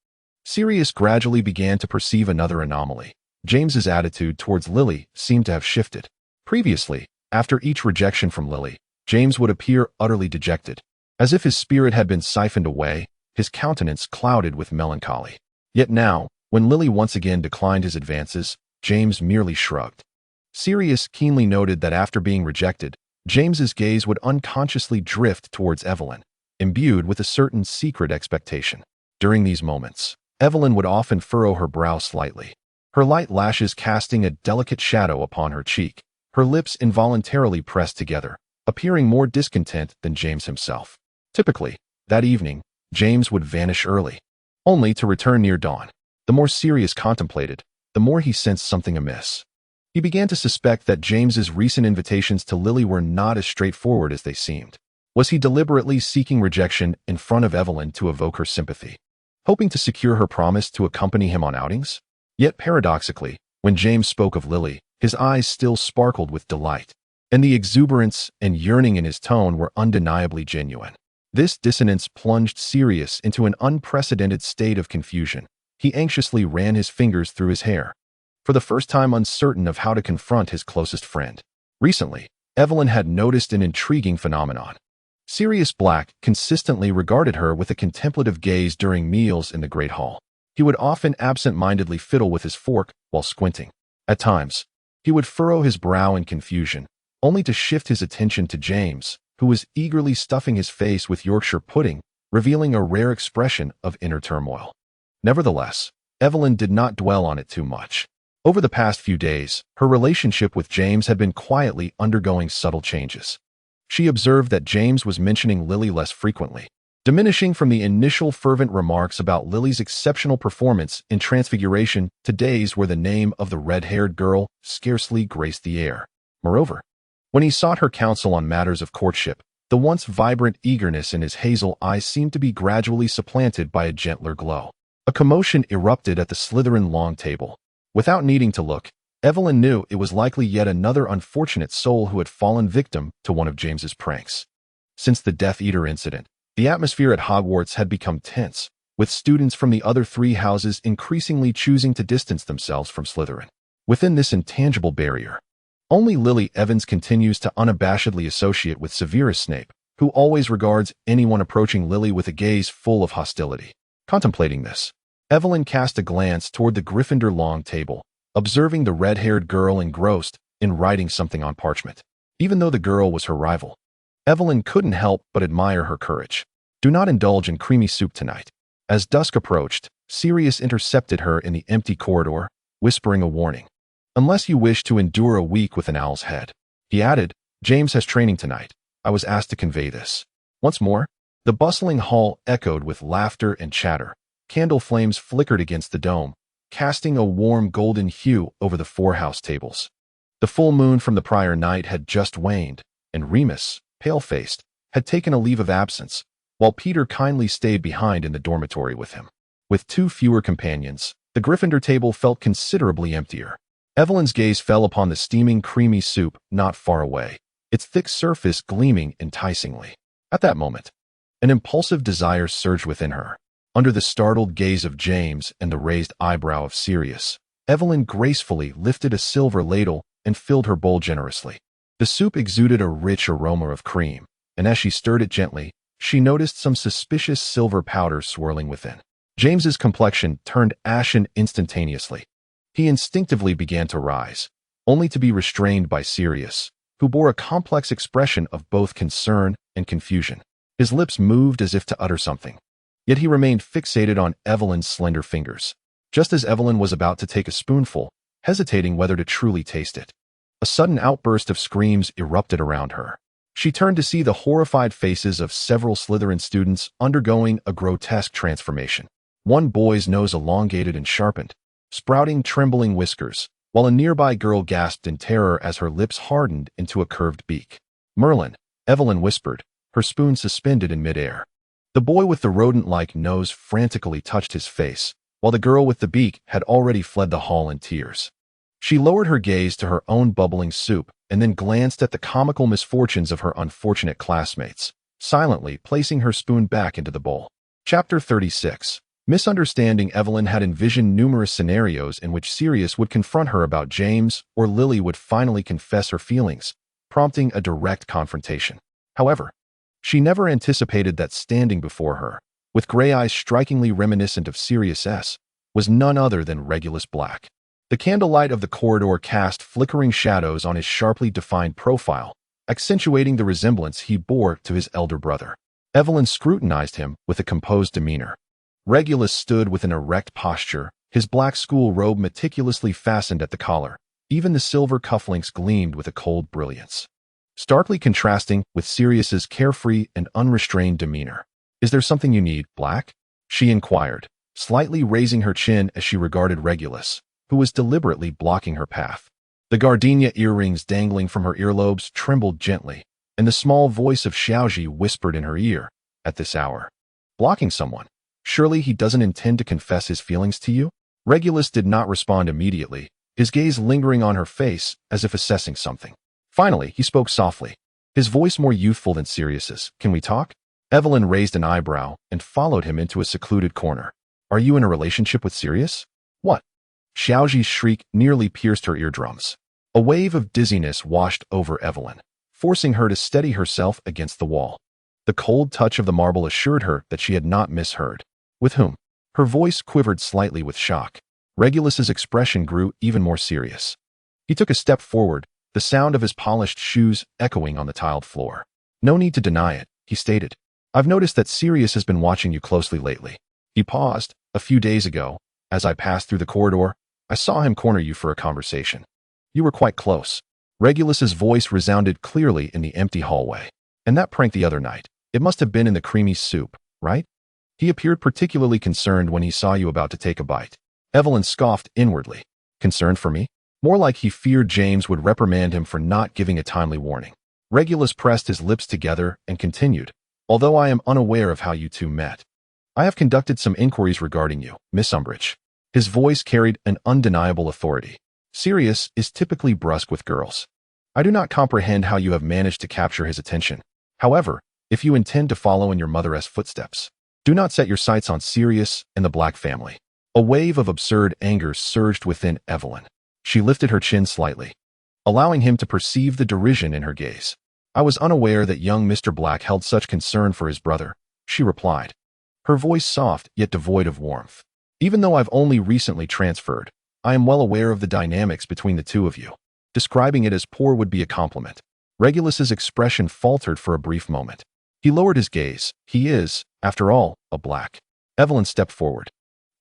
Sirius gradually began to perceive another anomaly. James's attitude towards Lily seemed to have shifted. Previously, after each rejection from Lily, James would appear utterly dejected, as if his spirit had been siphoned away, his countenance clouded with melancholy. Yet now, when Lily once again declined his advances, James merely shrugged. Sirius keenly noted that after being rejected, James's gaze would unconsciously drift towards Evelyn, imbued with a certain secret expectation. During these moments, Evelyn would often furrow her brow slightly, her light lashes casting a delicate shadow upon her cheek, her lips involuntarily pressed together, appearing more discontent than James himself. Typically, that evening, James would vanish early, only to return near dawn. The more Sirius contemplated, the more he sensed something amiss. He began to suspect that James's recent invitations to Lily were not as straightforward as they seemed. Was he deliberately seeking rejection in front of Evelyn to evoke her sympathy, hoping to secure her promise to accompany him on outings? Yet paradoxically, when James spoke of Lily, his eyes still sparkled with delight, and the exuberance and yearning in his tone were undeniably genuine. This dissonance plunged Sirius into an unprecedented state of confusion. He anxiously ran his fingers through his hair, for the first time uncertain of how to confront his closest friend. Recently, Evelyn had noticed an intriguing phenomenon. Sirius Black consistently regarded her with a contemplative gaze during meals in the Great Hall. He would often absent-mindedly fiddle with his fork while squinting. At times, he would furrow his brow in confusion, only to shift his attention to James, who was eagerly stuffing his face with Yorkshire pudding, revealing a rare expression of inner turmoil. Nevertheless, Evelyn did not dwell on it too much. Over the past few days, her relationship with James had been quietly undergoing subtle changes. She observed that James was mentioning Lily less frequently, diminishing from the initial fervent remarks about Lily's exceptional performance in Transfiguration to days where the name of the red-haired girl scarcely graced the air. Moreover, when he sought her counsel on matters of courtship, the once vibrant eagerness in his hazel eyes seemed to be gradually supplanted by a gentler glow. A commotion erupted at the Slytherin long table. Without needing to look, Evelyn knew it was likely yet another unfortunate soul who had fallen victim to one of James's pranks. Since the Death Eater incident, the atmosphere at Hogwarts had become tense, with students from the other three houses increasingly choosing to distance themselves from Slytherin. Within this intangible barrier, only Lily Evans continues to unabashedly associate with Severus Snape, who always regards anyone approaching Lily with a gaze full of hostility. Contemplating this, Evelyn cast a glance toward the Gryffindor long table, observing the red-haired girl engrossed in writing something on parchment. Even though the girl was her rival, Evelyn couldn't help but admire her courage. Do not indulge in creamy soup tonight. As dusk approached, Sirius intercepted her in the empty corridor, whispering a warning. Unless you wish to endure a week with an owl's head. He added, James has training tonight. I was asked to convey this. Once more, the bustling hall echoed with laughter and chatter. Candle flames flickered against the dome, casting a warm golden hue over the four house tables. The full moon from the prior night had just waned, and Remus, pale-faced, had taken a leave of absence, while Peter kindly stayed behind in the dormitory with him. With two fewer companions, the Gryffindor table felt considerably emptier. Evelyn's gaze fell upon the steaming creamy soup not far away, its thick surface gleaming enticingly. At that moment, an impulsive desire surged within her. Under the startled gaze of James and the raised eyebrow of Sirius, Evelyn gracefully lifted a silver ladle and filled her bowl generously. The soup exuded a rich aroma of cream, and as she stirred it gently, she noticed some suspicious silver powder swirling within. James's complexion turned ashen instantaneously. He instinctively began to rise, only to be restrained by Sirius, who bore a complex expression of both concern and confusion. His lips moved as if to utter something, yet he remained fixated on Evelyn's slender fingers. Just as Evelyn was about to take a spoonful, hesitating whether to truly taste it, a sudden outburst of screams erupted around her. She turned to see the horrified faces of several Slytherin students undergoing a grotesque transformation. One boy's nose elongated and sharpened, sprouting trembling whiskers, while a nearby girl gasped in terror as her lips hardened into a curved beak. Merlin, Evelyn whispered, her spoon suspended in midair. The boy with the rodent-like nose frantically touched his face, while the girl with the beak had already fled the hall in tears. She lowered her gaze to her own bubbling soup and then glanced at the comical misfortunes of her unfortunate classmates, silently placing her spoon back into the bowl. Chapter 36. Misunderstanding. Evelyn had envisioned numerous scenarios in which Sirius would confront her about James or Lily would finally confess her feelings, prompting a direct confrontation. However, she never anticipated that standing before her, with gray eyes strikingly reminiscent of Sirius S, was none other than Regulus Black. The candlelight of the corridor cast flickering shadows on his sharply defined profile, accentuating the resemblance he bore to his elder brother. Evelyn scrutinized him with a composed demeanor. Regulus stood with an erect posture, his black school robe meticulously fastened at the collar. Even the silver cufflinks gleamed with a cold brilliance. starkly contrasting with Sirius's carefree and unrestrained demeanor. "Is there something you need, Black?" she inquired, slightly raising her chin as she regarded Regulus, who was deliberately blocking her path. The gardenia earrings dangling from her earlobes trembled gently, and the small voice of Xiaoji whispered in her ear, "At this hour. Blocking someone? Surely he doesn't intend to confess his feelings to you?" Regulus did not respond immediately, his gaze lingering on her face as if assessing something. Finally, he spoke softly, his voice more youthful than Sirius's. "Can we talk?" Evelyn raised an eyebrow and followed him into a secluded corner. "Are you in a relationship with Sirius?" "What?" Xiaoji's shriek nearly pierced her eardrums. A wave of dizziness washed over Evelyn, forcing her to steady herself against the wall. The cold touch of the marble assured her that she had not misheard. "With whom?" Her voice quivered slightly with shock. Regulus's expression grew even more serious. He took a step forward, the sound of his polished shoes echoing on the tiled floor. "No need to deny it," he stated. "I've noticed that Sirius has been watching you closely lately." He paused. "A few days ago, as I passed through the corridor, I saw him corner you for a conversation. You were quite close." Regulus's voice resounded clearly in the empty hallway. "And that prank the other night, it must have been in the creamy soup, right?" He appeared particularly concerned when he saw you about to take a bite. Evelyn scoffed inwardly. "Concerned for me?" More like he feared James would reprimand him for not giving a timely warning. Regulus pressed his lips together and continued, "Although I am unaware of how you two met, I have conducted some inquiries regarding you, Miss Umbridge." His voice carried an undeniable authority. "Sirius is typically brusque with girls. I do not comprehend how you have managed to capture his attention. However, if you intend to follow in your mother's footsteps, do not set your sights on Sirius and the Black family." A wave of absurd anger surged within Evelyn. She lifted her chin slightly, allowing him to perceive the derision in her gaze. "I was unaware that young Mr. Black held such concern for his brother," she replied, her voice soft yet devoid of warmth. "Even though I've only recently transferred, I am well aware of the dynamics between the two of you." Describing it as poor would be a compliment. Regulus's expression faltered for a brief moment. He lowered his gaze. "He is, after all, a Black." Evelyn stepped forward,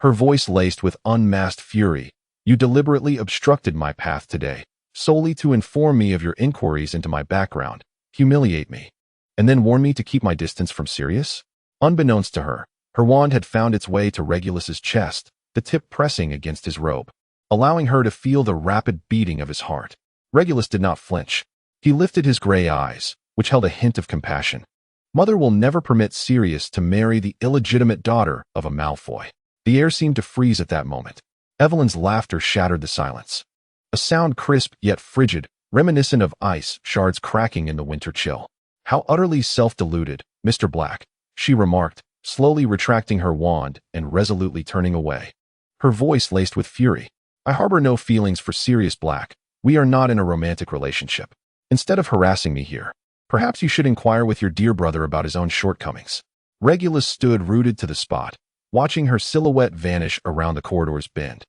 her voice laced with unmasked fury. "You deliberately obstructed my path today, solely to inform me of your inquiries into my background, humiliate me, and then warn me to keep my distance from Sirius?" Unbeknownst to her, her wand had found its way to Regulus's chest, the tip pressing against his robe, allowing her to feel the rapid beating of his heart. Regulus did not flinch. He lifted his gray eyes, which held a hint of compassion. "Mother will never permit Sirius to marry the illegitimate daughter of a Malfoy." The air seemed to freeze at that moment. Evelyn's laughter shattered the silence. A sound crisp yet frigid, reminiscent of ice shards cracking in the winter chill. "How utterly self-deluded, Mr. Black," she remarked, slowly retracting her wand and resolutely turning away, her voice laced with fury. "I harbor no feelings for Sirius Black. We are not in a romantic relationship. Instead of harassing me here, perhaps you should inquire with your dear brother about his own shortcomings." Regulus stood rooted to the spot, watching her silhouette vanish around the corridor's bend,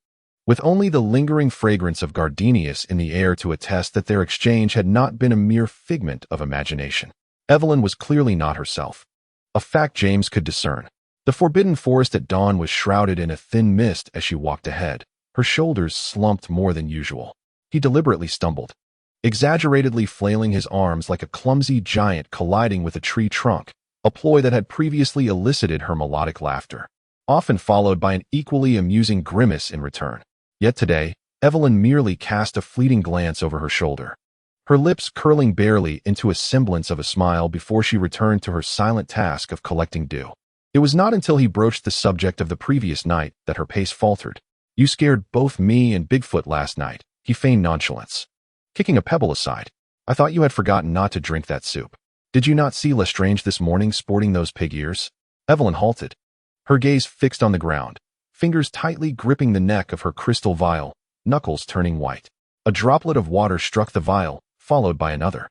with only the lingering fragrance of gardenias in the air to attest that their exchange had not been a mere figment of imagination. Evelyn was clearly not herself, a fact James could discern. The forbidden forest at dawn was shrouded in a thin mist as she walked ahead, her shoulders slumped more than usual. He deliberately stumbled, exaggeratedly flailing his arms like a clumsy giant colliding with a tree trunk, a ploy that had previously elicited her melodic laughter, often followed by an equally amusing grimace in return. Yet today, Evelyn merely cast a fleeting glance over her shoulder, her lips curling barely into a semblance of a smile before she returned to her silent task of collecting dew. It was not until he broached the subject of the previous night that her pace faltered. "You scared both me and Bigfoot last night," he feigned nonchalance, kicking a pebble aside. "I thought you had forgotten not to drink that soup. Did you not see Lestrange this morning sporting those pig ears?" Evelyn halted, her gaze fixed on the ground, fingers tightly gripping the neck of her crystal vial, knuckles turning white. A droplet of water struck the vial, followed by another,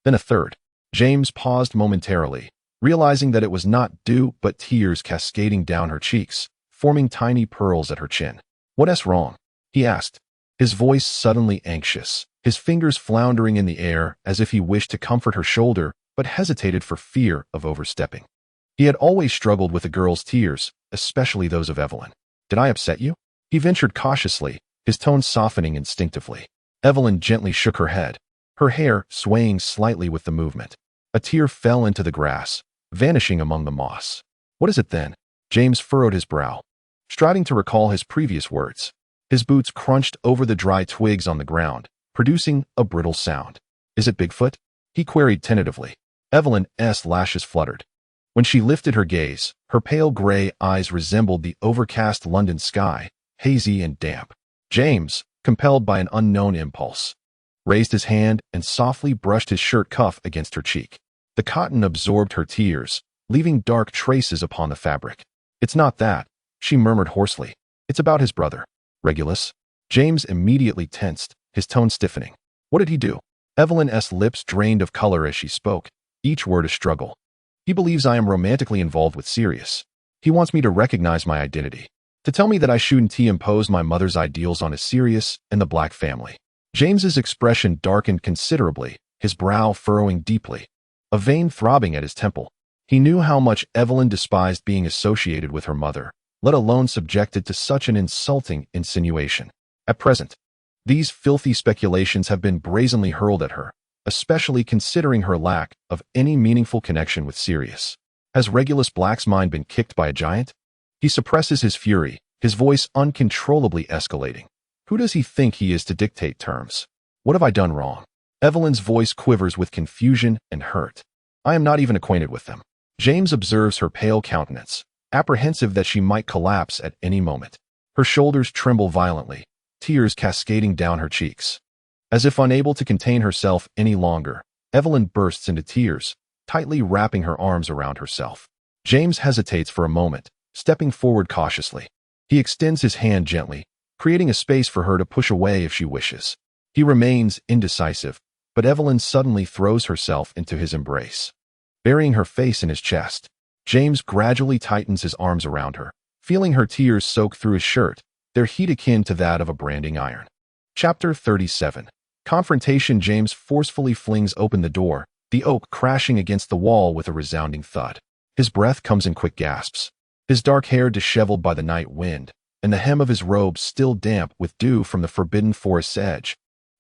then a third. James paused momentarily, realizing that it was not dew but tears cascading down her cheeks, forming tiny pearls at her chin. "What's wrong?" he asked, his voice suddenly anxious, his fingers floundering in the air as if he wished to comfort her shoulder but hesitated for fear of overstepping. He had always struggled with a girl's tears, especially those of Evelyn. "Did I upset you?" He ventured cautiously, his tone softening instinctively. Evelyn gently shook her head. her hair swaying slightly with the movement. A tear fell into the grass, vanishing among the moss. What is it then? James furrowed his brow, striving to recall his previous words. His boots crunched over the dry twigs on the ground, producing a brittle sound. Is it Bigfoot? He queried tentatively. Evelyn's lashes fluttered. When she lifted her gaze, her pale gray eyes resembled the overcast London sky, hazy and damp. James, compelled by an unknown impulse, raised his hand and softly brushed his shirt cuff against her cheek. The cotton absorbed her tears, leaving dark traces upon the fabric. It's not that, she murmured hoarsely. It's about his brother, Regulus. James immediately tensed, his tone stiffening. What did he do? Evelyn's lips drained of color as she spoke, each word a struggle. He believes I am romantically involved with Sirius. He wants me to recognize my identity, to tell me that I shouldn't impose my mother's ideals on a Sirius and the Black family. James's expression darkened considerably, his brow furrowing deeply, a vein throbbing at his temple. He knew how much Evelyn despised being associated with her mother, let alone subjected to such an insulting insinuation. At present, these filthy speculations have been brazenly hurled at her, especially considering her lack of any meaningful connection with Sirius. Has Regulus Black's mind been kicked by a giant? He suppresses his fury, his voice uncontrollably escalating. Who does he think he is to dictate terms? What have I done wrong? Evelyn's voice quivers with confusion and hurt. I am not even acquainted with them. James observes her pale countenance, apprehensive that she might collapse at any moment. Her shoulders tremble violently, tears cascading down her cheeks. As if unable to contain herself any longer, Evelyn bursts into tears, tightly wrapping her arms around herself. James hesitates for a moment, stepping forward cautiously. He extends his hand gently, creating a space for her to push away if she wishes. He remains indecisive, but Evelyn suddenly throws herself into his embrace. Burying her face in his chest, James gradually tightens his arms around her, feeling her tears soak through his shirt, their heat akin to that of a branding iron. Chapter 37. Confrontation. James forcefully flings open the door, the oak crashing against the wall with a resounding thud. His breath comes in quick gasps, his dark hair disheveled by the night wind, and the hem of his robe still damp with dew from the forbidden forest's edge.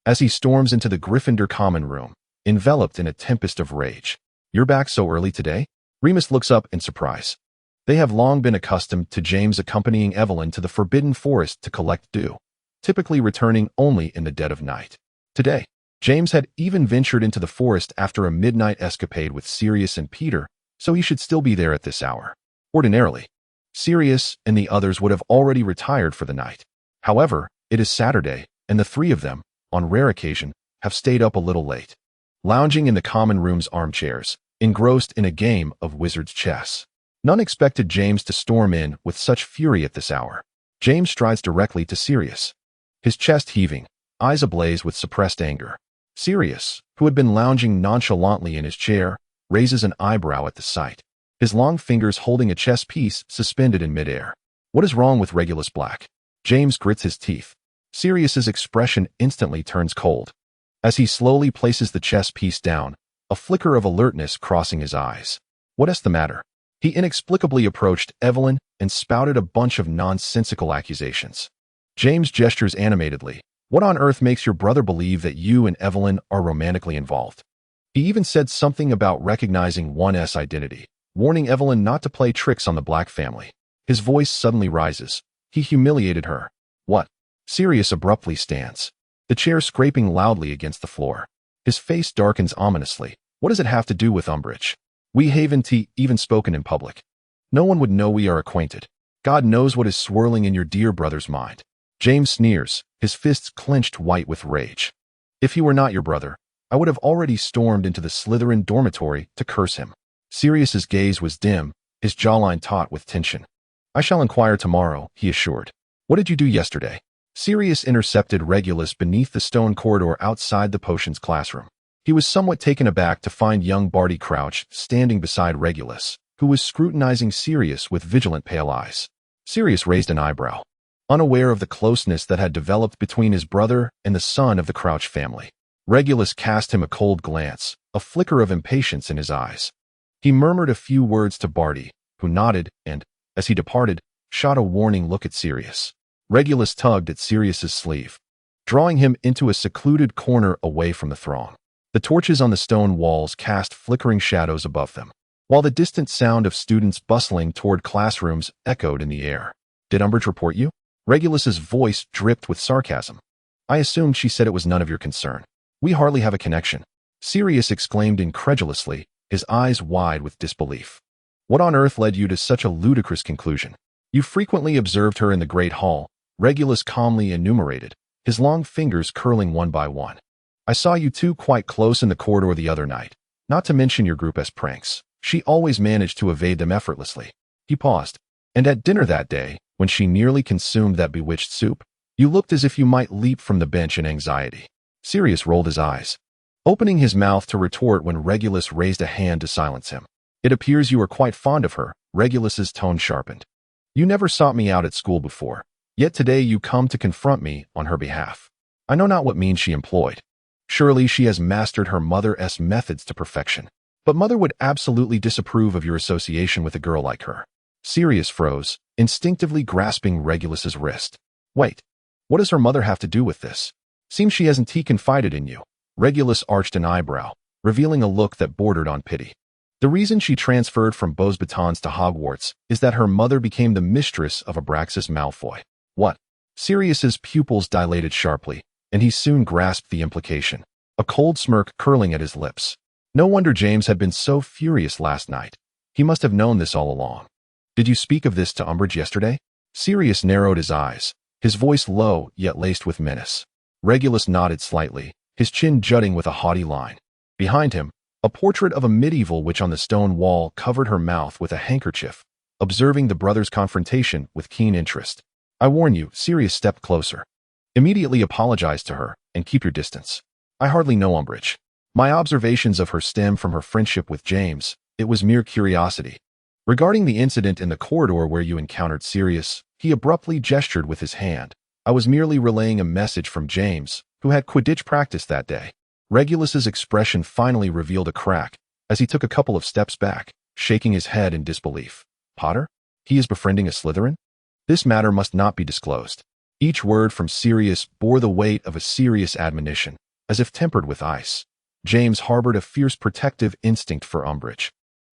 As he storms into the Gryffindor common room, enveloped in a tempest of rage. You're back so early today? Remus looks up in surprise. They have long been accustomed to James accompanying Evelyn to the forbidden forest to collect dew, typically returning only in the dead of night. Today, James had even ventured into the forest after a midnight escapade with Sirius and Peter, so he should still be there at this hour. Ordinarily, Sirius and the others would have already retired for the night. However, it is Saturday, and the three of them, on rare occasion, have stayed up a little late, lounging in the common room's armchairs, engrossed in a game of wizard's chess. None expected James to storm in with such fury at this hour. James strides directly to Sirius, his chest heaving, eyes ablaze with suppressed anger. Sirius, who had been lounging nonchalantly in his chair, raises an eyebrow at the sight, his long fingers holding a chess piece suspended in midair. What is wrong with Regulus Black? James grits his teeth. Sirius's expression instantly turns cold. As he slowly places the chess piece down, a flicker of alertness crossing his eyes. What is the matter? He inexplicably approached Evelyn and spouted a bunch of nonsensical accusations. James gestures animatedly. What on earth makes your brother believe that you and Evelyn are romantically involved? He even said something about recognizing one's identity, warning Evelyn not to play tricks on the Black family. His voice suddenly rises. He humiliated her. What? Sirius abruptly stands, the chair scraping loudly against the floor. His face darkens ominously. What does it have to do with Umbridge? We haven't even spoken in public. No one would know we are acquainted. God knows what is swirling in your dear brother's mind. James sneers, his fists clenched white with rage. If he were not your brother, I would have already stormed into the Slytherin dormitory to curse him. Sirius's gaze was dim, his jawline taut with tension. I shall inquire tomorrow, he assured. What did you do yesterday? Sirius intercepted Regulus beneath the stone corridor outside the potions classroom. He was somewhat taken aback to find young Barty Crouch standing beside Regulus, who was scrutinizing Sirius with vigilant pale eyes. Sirius raised an eyebrow, unaware of the closeness that had developed between his brother and the son of the Crouch family. Regulus cast him a cold glance, a flicker of impatience in his eyes. He murmured a few words to Barty, who nodded and, as he departed, shot a warning look at Sirius. Regulus tugged at Sirius's sleeve, drawing him into a secluded corner away from the throng. The torches on the stone walls cast flickering shadows above them, while the distant sound of students bustling toward classrooms echoed in the air. "Did Umbridge report you?" Regulus's voice dripped with sarcasm. "I assumed she said it was none of your concern. We hardly have a connection," Sirius exclaimed incredulously, his eyes wide with disbelief. "What on earth led you to such a ludicrous conclusion?" "You frequently observed her in the Great Hall," Regulus calmly enumerated, his long fingers curling one by one. "I saw you two quite close in the corridor the other night, not to mention your group as pranks. She always managed to evade them effortlessly." He paused. "And at dinner that day, when she nearly consumed that bewitched soup, you looked as if you might leap from the bench in anxiety." Sirius rolled his eyes, opening his mouth to retort when Regulus raised a hand to silence him. "It appears you are quite fond of her," Regulus's tone sharpened. "You never sought me out at school before, yet today you come to confront me on her behalf. I know not what means she employed. Surely she has mastered her mother's methods to perfection. But Mother would absolutely disapprove of your association with a girl like her." Sirius froze, instinctively grasping Regulus's wrist. "Wait, what does her mother have to do with this? Seems she hasn't confided in you." Regulus arched an eyebrow, revealing a look that bordered on pity. "The reason she transferred from Beauxbatons to Hogwarts is that her mother became the mistress of Abraxas Malfoy." "What?" Sirius's pupils dilated sharply, and he soon grasped the implication, a cold smirk curling at his lips. No wonder James had been so furious last night. He must have known this all along. "Did you speak of this to Umbridge yesterday?" Sirius narrowed his eyes, his voice low yet laced with menace. Regulus nodded slightly, his chin jutting with a haughty line. Behind him, a portrait of a medieval witch on the stone wall covered her mouth with a handkerchief, observing the brothers' confrontation with keen interest. "I warn you," Sirius stepped closer. "Immediately apologize to her, and keep your distance. I hardly know Umbridge. My observations of her stem from her friendship with James. It was mere curiosity. Regarding the incident in the corridor where you encountered Sirius," he abruptly gestured with his hand, "I was merely relaying a message from James, who had Quidditch practice that day." Regulus's expression finally revealed a crack, as he took a couple of steps back, shaking his head in disbelief. "Potter? He is befriending a Slytherin? This matter must not be disclosed." Each word from Sirius bore the weight of a serious admonition, as if tempered with ice. James harbored a fierce protective instinct for Umbridge,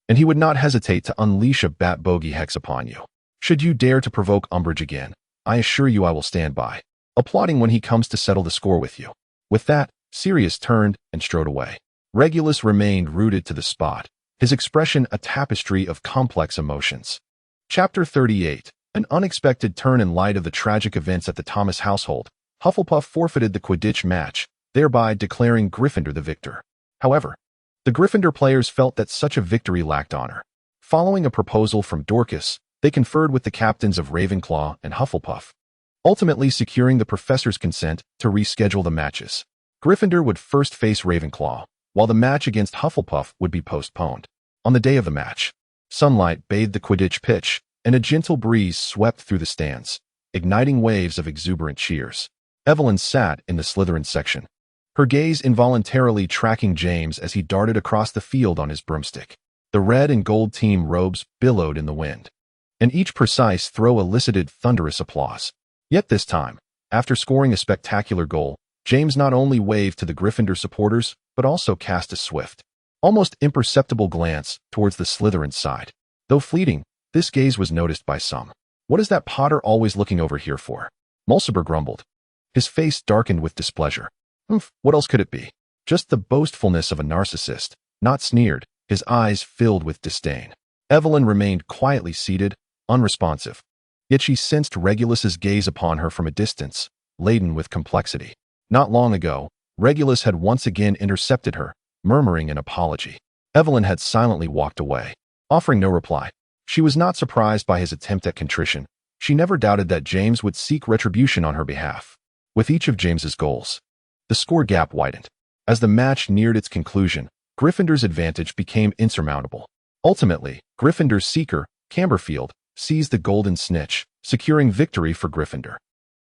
and he would not hesitate to unleash a bat bogey hex upon you. Should you dare to provoke Umbridge again, I assure you I will stand by, applauding when he comes to settle the score with you. With that, Sirius turned and strode away. Regulus remained rooted to the spot, his expression a tapestry of complex emotions. Chapter 38. An unexpected turn in light of the tragic events at the Thomas household. Hufflepuff forfeited the Quidditch match, thereby declaring Gryffindor the victor. However, the Gryffindor players felt that such a victory lacked honor. Following a proposal from Dorcas, they conferred with the captains of Ravenclaw and Hufflepuff, ultimately securing the professor's consent to reschedule the matches. Gryffindor would first face Ravenclaw, while the match against Hufflepuff would be postponed. On the day of the match, sunlight bathed the Quidditch pitch, and a gentle breeze swept through the stands, igniting waves of exuberant cheers. Evelyn sat in the Slytherin section, her gaze involuntarily tracking James as he darted across the field on his broomstick. The red and gold team robes billowed in the wind, and each precise throw elicited thunderous applause. Yet this time, after scoring a spectacular goal, James not only waved to the Gryffindor supporters, but also cast a swift, almost imperceptible glance towards the Slytherin side. Though fleeting, this gaze was noticed by some. "What is that Potter always looking over here for?" Mulciber grumbled. His face darkened with displeasure. What else could it be? Just the boastfulness of a narcissist, not sneered, his eyes filled with disdain. Evelyn remained quietly seated, unresponsive. Yet she sensed Regulus's gaze upon her from a distance, laden with complexity. Not long ago, Regulus had once again intercepted her, murmuring an apology. Evelyn had silently walked away, offering no reply. She was not surprised by his attempt at contrition. She never doubted that James would seek retribution on her behalf. With each of James's goals, the score gap widened. As the match neared its conclusion, Gryffindor's advantage became insurmountable. Ultimately, Gryffindor's seeker, Camberfield, seized the golden snitch, securing victory for Gryffindor.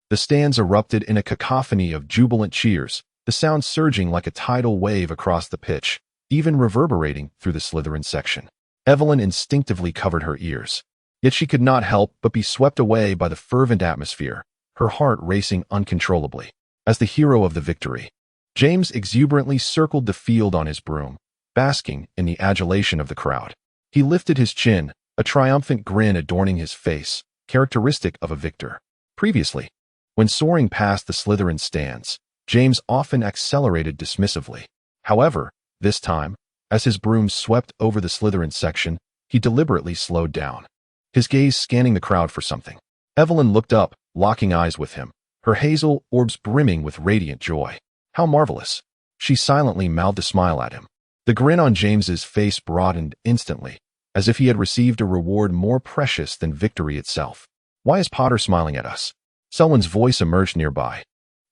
The stands erupted in a cacophony of jubilant cheers, the sound surging like a tidal wave across the pitch, even reverberating through the Slytherin section. Evelyn instinctively covered her ears. Yet she could not help but be swept away by the fervent atmosphere, her heart racing uncontrollably. As the hero of the victory, James exuberantly circled the field on his broom, basking in the adulation of the crowd. He lifted his chin, a triumphant grin adorning his face, characteristic of a victor. Previously, when soaring past the Slytherin stands, James often accelerated dismissively. However, this time, as his broom swept over the Slytherin section, he deliberately slowed down, his gaze scanning the crowd for something. Evelyn looked up, locking eyes with him, her hazel orbs brimming with radiant joy. How marvelous! She silently mouthed a smile at him. The grin on James's face broadened instantly, as if he had received a reward more precious than victory itself. Why is Potter smiling at us? Selwyn's voice emerged nearby,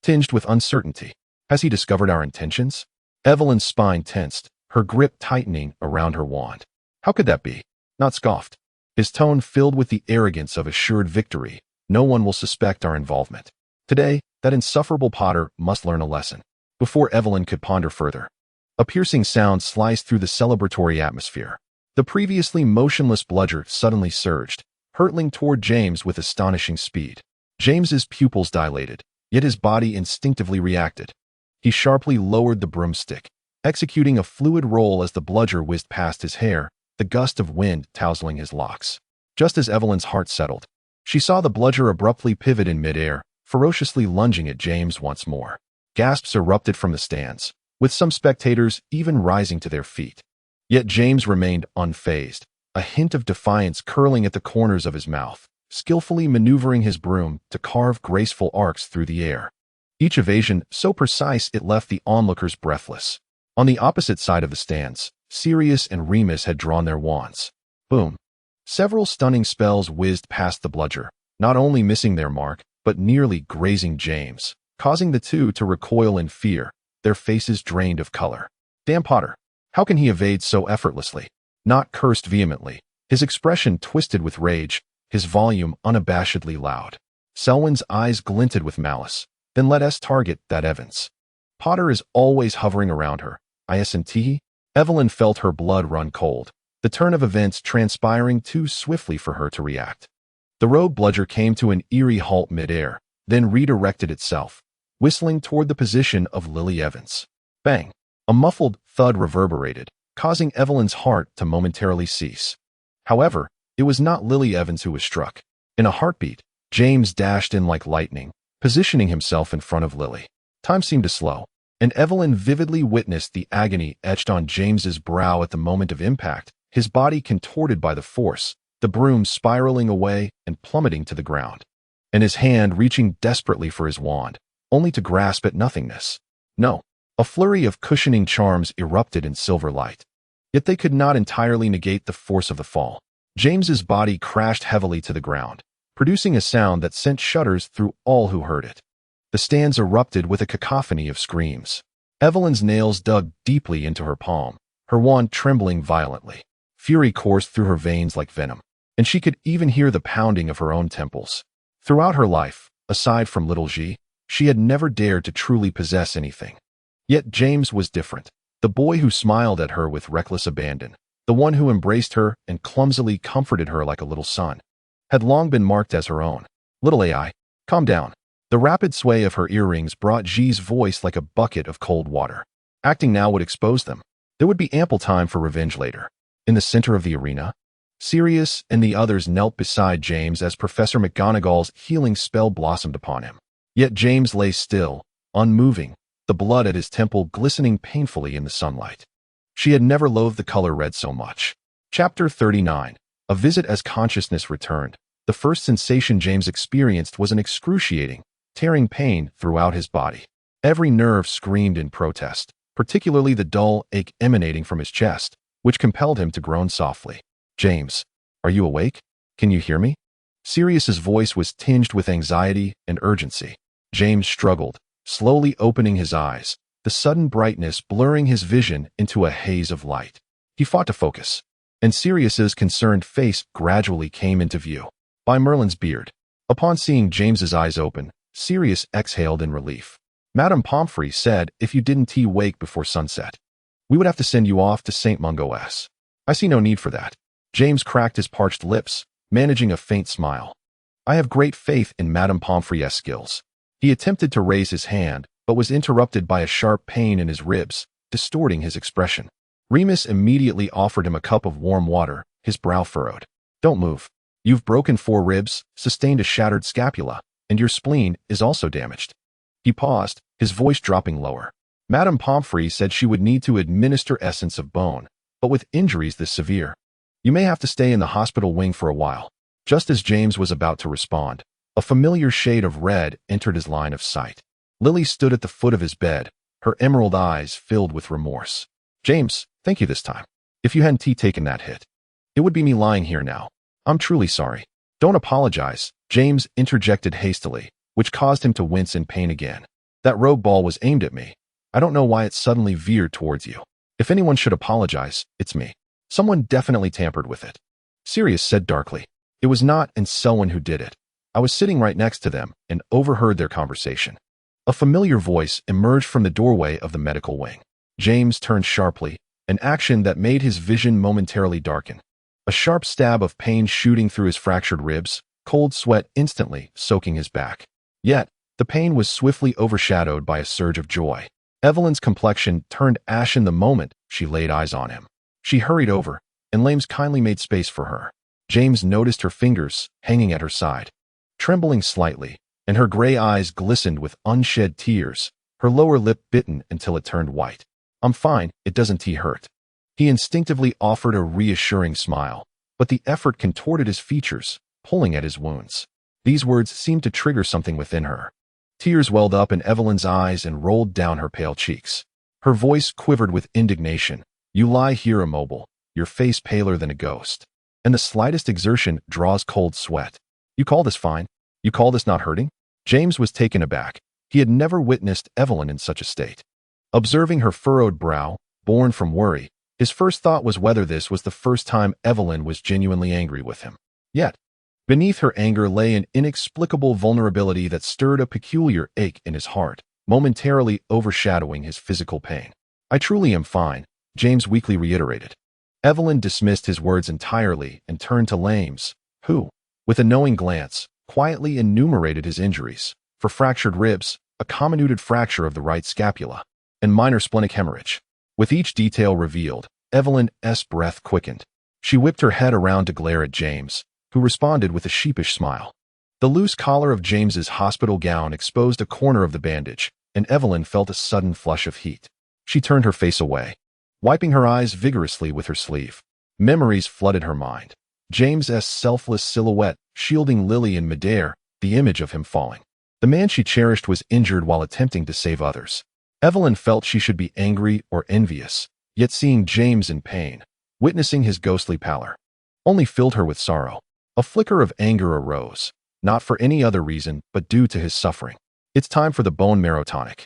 tinged with uncertainty. Has he discovered our intentions? Evelyn's spine tensed, her grip tightening around her wand. How could that be? Not scoffed. His tone filled with the arrogance of assured victory. No one will suspect our involvement. Today, that insufferable Potter must learn a lesson. Before Evelyn could ponder further, a piercing sound sliced through the celebratory atmosphere. The previously motionless bludger suddenly surged, hurtling toward James with astonishing speed. James's pupils dilated, yet his body instinctively reacted. He sharply lowered the broomstick, executing a fluid roll as the bludger whizzed past his hair, the gust of wind tousling his locks. Just as Evelyn's heart settled, she saw the bludger abruptly pivot in midair, ferociously lunging at James once more. Gasps erupted from the stands, with some spectators even rising to their feet. Yet James remained unfazed, a hint of defiance curling at the corners of his mouth, skillfully maneuvering his broom to carve graceful arcs through the air. Each evasion so precise it left the onlookers breathless. On the opposite side of the stands, Sirius and Remus had drawn their wands. Boom! Several stunning spells whizzed past the bludger, not only missing their mark, but nearly grazing James, causing the two to recoil in fear, their faces drained of color. Damn Potter! How can he evade so effortlessly? Not cursed vehemently, his expression twisted with rage, his volume unabashedly loud. Selwyn's eyes glinted with malice. Then let us target that Evans. Potter is always hovering around her. ISNT? Evelyn felt her blood run cold, the turn of events transpiring too swiftly for her to react. The rogue bludger came to an eerie halt midair, then redirected itself, whistling toward the position of Lily Evans. Bang! A muffled thud reverberated, causing Evelyn's heart to momentarily cease. However, it was not Lily Evans who was struck. In a heartbeat, James dashed in like lightning, positioning himself in front of Lily. Time seemed to slow, and Evelyn vividly witnessed the agony etched on James's brow at the moment of impact, his body contorted by the force, the broom spiraling away and plummeting to the ground, and his hand reaching desperately for his wand, only to grasp at nothingness. No, a flurry of cushioning charms erupted in silver light. Yet they could not entirely negate the force of the fall. James's body crashed heavily to the ground, producing a sound that sent shudders through all who heard it. The stands erupted with a cacophony of screams. Evelyn's nails dug deeply into her palm, her wand trembling violently. Fury coursed through her veins like venom, and she could even hear the pounding of her own temples. Throughout her life, aside from little G, she had never dared to truly possess anything. Yet James was different, the boy who smiled at her with reckless abandon, the one who embraced her and clumsily comforted her like a little son, had long been marked as her own. Little AI, calm down. The rapid sway of her earrings brought G's voice like a bucket of cold water. Acting now would expose them. There would be ample time for revenge later. In the center of the arena, Sirius and the others knelt beside James as Professor McGonagall's healing spell blossomed upon him. Yet James lay still, unmoving, the blood at his temple glistening painfully in the sunlight. She had never loathed the color red so much. Chapter 39. A visit as consciousness returned. The first sensation James experienced was an excruciating, tearing pain throughout his body. Every nerve screamed in protest, particularly the dull ache emanating from his chest, which compelled him to groan softly. James, are you awake? Can you hear me? Sirius's voice was tinged with anxiety and urgency. James struggled, slowly opening his eyes, the sudden brightness blurring his vision into a haze of light. He fought to focus, and Sirius's concerned face gradually came into view. By Merlin's beard. Upon seeing James's eyes open, Sirius exhaled in relief. Madame Pomfrey said if you didn't wake before sunset, we would have to send you off to St. Mungo's. I see no need for that. James cracked his parched lips, managing a faint smile. I have great faith in Madame Pomfrey's skills. He attempted to raise his hand, but was interrupted by a sharp pain in his ribs, distorting his expression. Remus immediately offered him a cup of warm water, his brow furrowed. "Don't move. You've broken 4 ribs, sustained a shattered scapula, and your spleen is also damaged." He paused, his voice dropping lower. Madame Pomfrey said she would need to administer essence of bone, but with injuries this severe, you may have to stay in the hospital wing for a while. Just as James was about to respond, a familiar shade of red entered his line of sight. Lily stood at the foot of his bed, her emerald eyes filled with remorse. "James, thank you this time. If you hadn't taken that hit, it would be me lying here now. I'm truly sorry." "Don't apologize," James interjected hastily, which caused him to wince in pain again. "That rogue ball was aimed at me. I don't know why it suddenly veered towards you. If anyone should apologize, it's me. Someone definitely tampered with it." Sirius said darkly, "It was not and Selwyn who did it. I was sitting right next to them and overheard their conversation." A familiar voice emerged from the doorway of the medical wing. James turned sharply, an action that made his vision momentarily darken. A sharp stab of pain shooting through his fractured ribs, cold sweat instantly soaking his back. Yet, the pain was swiftly overshadowed by a surge of joy. Evelyn's complexion turned ashen the moment she laid eyes on him. She hurried over, and Lames kindly made space for her. James noticed her fingers hanging at her side, trembling slightly, and her gray eyes glistened with unshed tears, her lower lip bitten until it turned white. "I'm fine, it doesn't hurt." He instinctively offered a reassuring smile, but the effort contorted his features, pulling at his wounds. These words seemed to trigger something within her. Tears welled up in Evelyn's eyes and rolled down her pale cheeks. Her voice quivered with indignation. "You lie here immobile, your face paler than a ghost, and the slightest exertion draws cold sweat. You call this fine? You call this not hurting?" James was taken aback. He had never witnessed Evelyn in such a state. Observing her furrowed brow, born from worry, his first thought was whether this was the first time Evelyn was genuinely angry with him. Yet, beneath her anger lay an inexplicable vulnerability that stirred a peculiar ache in his heart, momentarily overshadowing his physical pain. "I truly am fine," James weakly reiterated. Evelyn dismissed his words entirely and turned to Lames, who, with a knowing glance, quietly enumerated his injuries. For fractured ribs, a comminuted fracture of the right scapula, and minor splenic hemorrhage. With each detail revealed, Evelyn's breath quickened. She whipped her head around to glare at James, who responded with a sheepish smile. The loose collar of James's hospital gown exposed a corner of the bandage, and Evelyn felt a sudden flush of heat. She turned her face away, wiping her eyes vigorously with her sleeve. Memories flooded her mind. James's selfless silhouette shielding Lily in midair, the image of him falling. The man she cherished was injured while attempting to save others. Evelyn felt she should be angry or envious, yet seeing James in pain, witnessing his ghostly pallor, only filled her with sorrow. A flicker of anger arose, not for any other reason but due to his suffering. "It's time for the bone marrow tonic."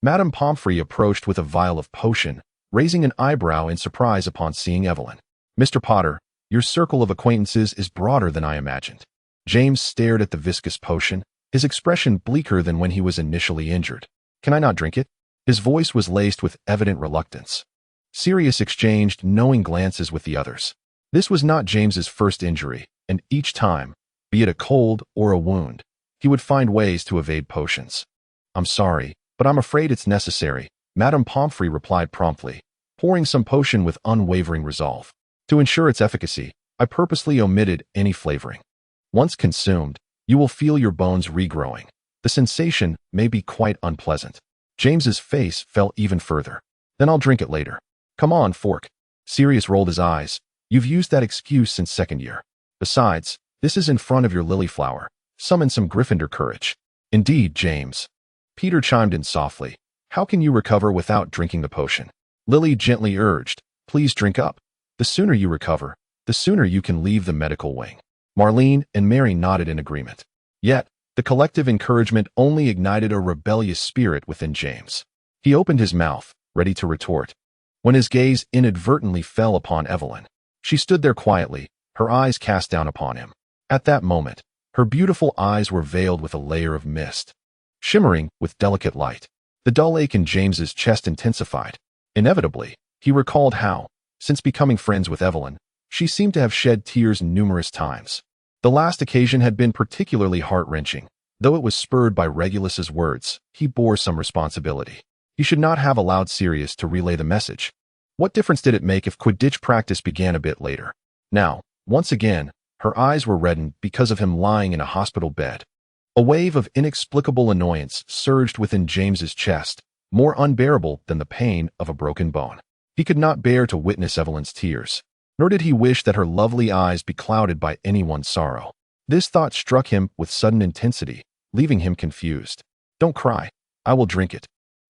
Madame Pomfrey approached with a vial of potion, raising an eyebrow in surprise upon seeing Evelyn. "Mr. Potter, your circle of acquaintances is broader than I imagined." James stared at the viscous potion, his expression bleaker than when he was initially injured. "Can I not drink it?" His voice was laced with evident reluctance. Sirius exchanged knowing glances with the others. This was not James's first injury, and each time, be it a cold or a wound, he would find ways to evade potions. "I'm sorry, but I'm afraid it's necessary," Madame Pomfrey replied promptly, pouring some potion with unwavering resolve. "To ensure its efficacy, I purposely omitted any flavoring. Once consumed, you will feel your bones regrowing. The sensation may be quite unpleasant." James's face fell even further. "Then I'll drink it later." "Come on, Fork." Sirius rolled his eyes. "You've used that excuse since second year. Besides, this is in front of your lily flower. Summon some Gryffindor courage." "Indeed, James." Peter chimed in softly. "How can you recover without drinking the potion?" Lily gently urged, "Please drink up. The sooner you recover, the sooner you can leave the medical wing." Marlene and Mary nodded in agreement. Yet, the collective encouragement only ignited a rebellious spirit within James. He opened his mouth, ready to retort, when his gaze inadvertently fell upon Evelyn. She stood there quietly, her eyes cast down upon him. At that moment, her beautiful eyes were veiled with a layer of mist, shimmering with delicate light. The dull ache in James's chest intensified. Inevitably, he recalled how, since becoming friends with Evelyn, she seemed to have shed tears numerous times. The last occasion had been particularly heart-wrenching, Though it was spurred by Regulus's words, he bore some responsibility. He should not have allowed Sirius to relay the message. What difference did it make if Quidditch practice began a bit later? Now, once again, her eyes were reddened because of him lying in a hospital bed. A wave of inexplicable annoyance surged within James's chest, more unbearable than the pain of a broken bone. He could not bear to witness Evelyn's tears, nor did he wish that her lovely eyes be clouded by anyone's sorrow. This thought struck him with sudden intensity, leaving him confused. "Don't cry. I will drink it,"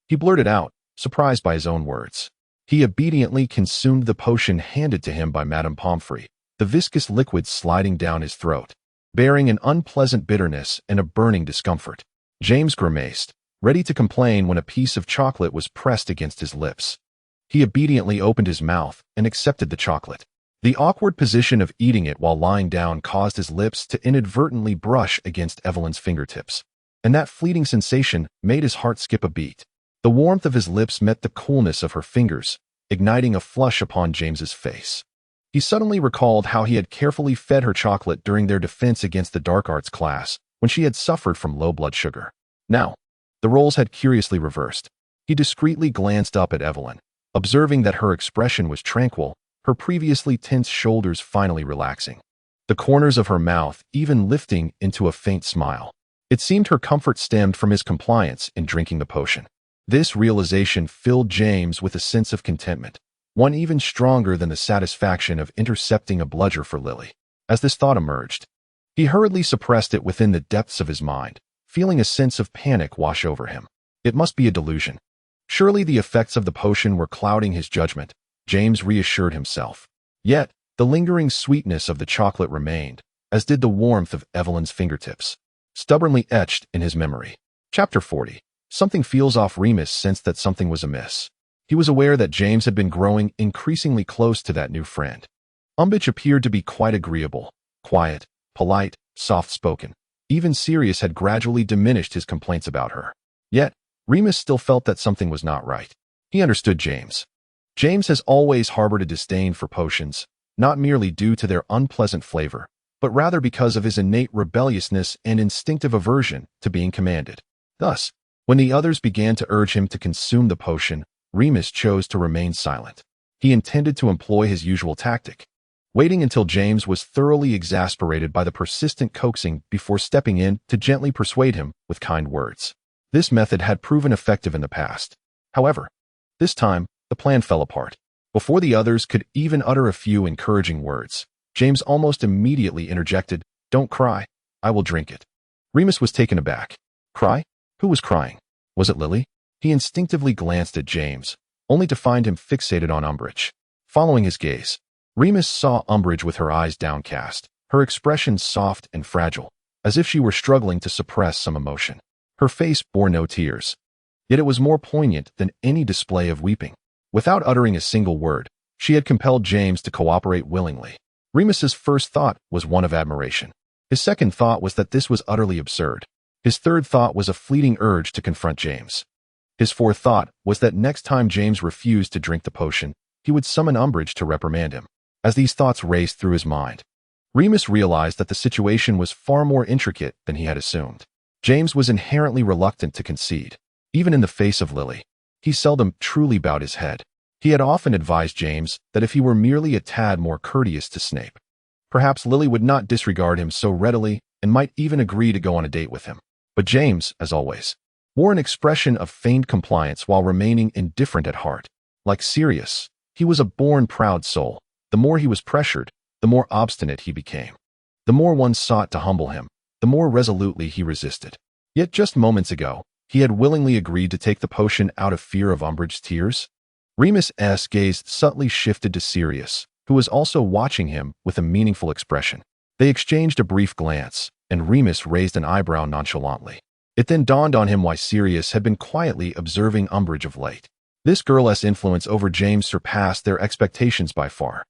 he blurted out, surprised by his own words. He obediently consumed the potion handed to him by Madame Pomfrey, the viscous liquid sliding down his throat, bearing an unpleasant bitterness and a burning discomfort. James grimaced, ready to complain when a piece of chocolate was pressed against his lips. He obediently opened his mouth and accepted the chocolate. The awkward position of eating it while lying down caused his lips to inadvertently brush against Evelyn's fingertips, and that fleeting sensation made his heart skip a beat. The warmth of his lips met the coolness of her fingers, igniting a flush upon James's face. He suddenly recalled how he had carefully fed her chocolate during their defense against the dark arts class when she had suffered from low blood sugar. Now, the roles had curiously reversed. He discreetly glanced up at Evelyn, observing that her expression was tranquil, her previously tense shoulders finally relaxing, the corners of her mouth even lifting into a faint smile. It seemed her comfort stemmed from his compliance in drinking the potion. This realization filled James with a sense of contentment, one even stronger than the satisfaction of intercepting a bludger for Lily. As this thought emerged, he hurriedly suppressed it within the depths of his mind, feeling a sense of panic wash over him. It must be a delusion. Surely the effects of the potion were clouding his judgment, James reassured himself. Yet, the lingering sweetness of the chocolate remained, as did the warmth of Evelyn's fingertips, stubbornly etched in his memory. Chapter 40. Something feels off. Remus sensed that something was amiss. He was aware that James had been growing increasingly close to that new friend. Umbridge appeared to be quite agreeable, quiet, polite, soft-spoken. Even Sirius had gradually diminished his complaints about her. Yet, Remus still felt that something was not right. He understood James. James has always harbored a disdain for potions, not merely due to their unpleasant flavor, but rather because of his innate rebelliousness and instinctive aversion to being commanded. Thus, when the others began to urge him to consume the potion, Remus chose to remain silent. He intended to employ his usual tactic, waiting until James was thoroughly exasperated by the persistent coaxing before stepping in to gently persuade him with kind words. This method had proven effective in the past. However, this time, the plan fell apart. Before the others could even utter a few encouraging words, James almost immediately interjected, "Don't cry. I will drink it." Remus was taken aback. Cry? Who was crying? Was it Lily? He instinctively glanced at James, only to find him fixated on Umbridge. Following his gaze, Remus saw Umbridge with her eyes downcast, her expression soft and fragile, as if she were struggling to suppress some emotion. Her face bore no tears, yet it was more poignant than any display of weeping. Without uttering a single word, she had compelled James to cooperate willingly. Remus's first thought was one of admiration. His second thought was that this was utterly absurd. His third thought was a fleeting urge to confront James. His fourth thought was that next time James refused to drink the potion, he would summon Umbridge to reprimand him. As these thoughts raced through his mind, Remus realized that the situation was far more intricate than he had assumed. James was inherently reluctant to concede. Even in the face of Lily, he seldom truly bowed his head. He had often advised James that if he were merely a tad more courteous to Snape, perhaps Lily would not disregard him so readily and might even agree to go on a date with him. But James, as always, wore an expression of feigned compliance while remaining indifferent at heart. Like Sirius, he was a born proud soul. The more he was pressured, the more obstinate he became. The more one sought to humble him, the more resolutely he resisted. Yet just moments ago, he had willingly agreed to take the potion out of fear of Umbridge's tears. Remus's gaze subtly shifted to Sirius, who was also watching him with a meaningful expression. They exchanged a brief glance, and Remus raised an eyebrow nonchalantly. It then dawned on him why Sirius had been quietly observing Umbridge of late. This girl's influence over James surpassed their expectations by far.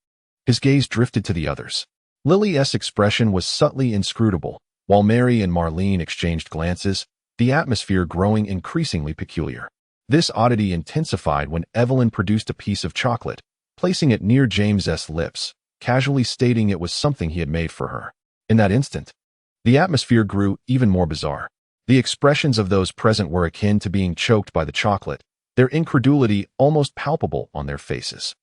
His gaze drifted to the others. Lily's expression was subtly inscrutable, while Mary and Marlene exchanged glances, the atmosphere growing increasingly peculiar. This oddity intensified when Evelyn produced a piece of chocolate, placing it near James's lips, casually stating it was something he had made for her. In that instant, the atmosphere grew even more bizarre. The expressions of those present were akin to being choked by the chocolate, their incredulity almost palpable on their faces.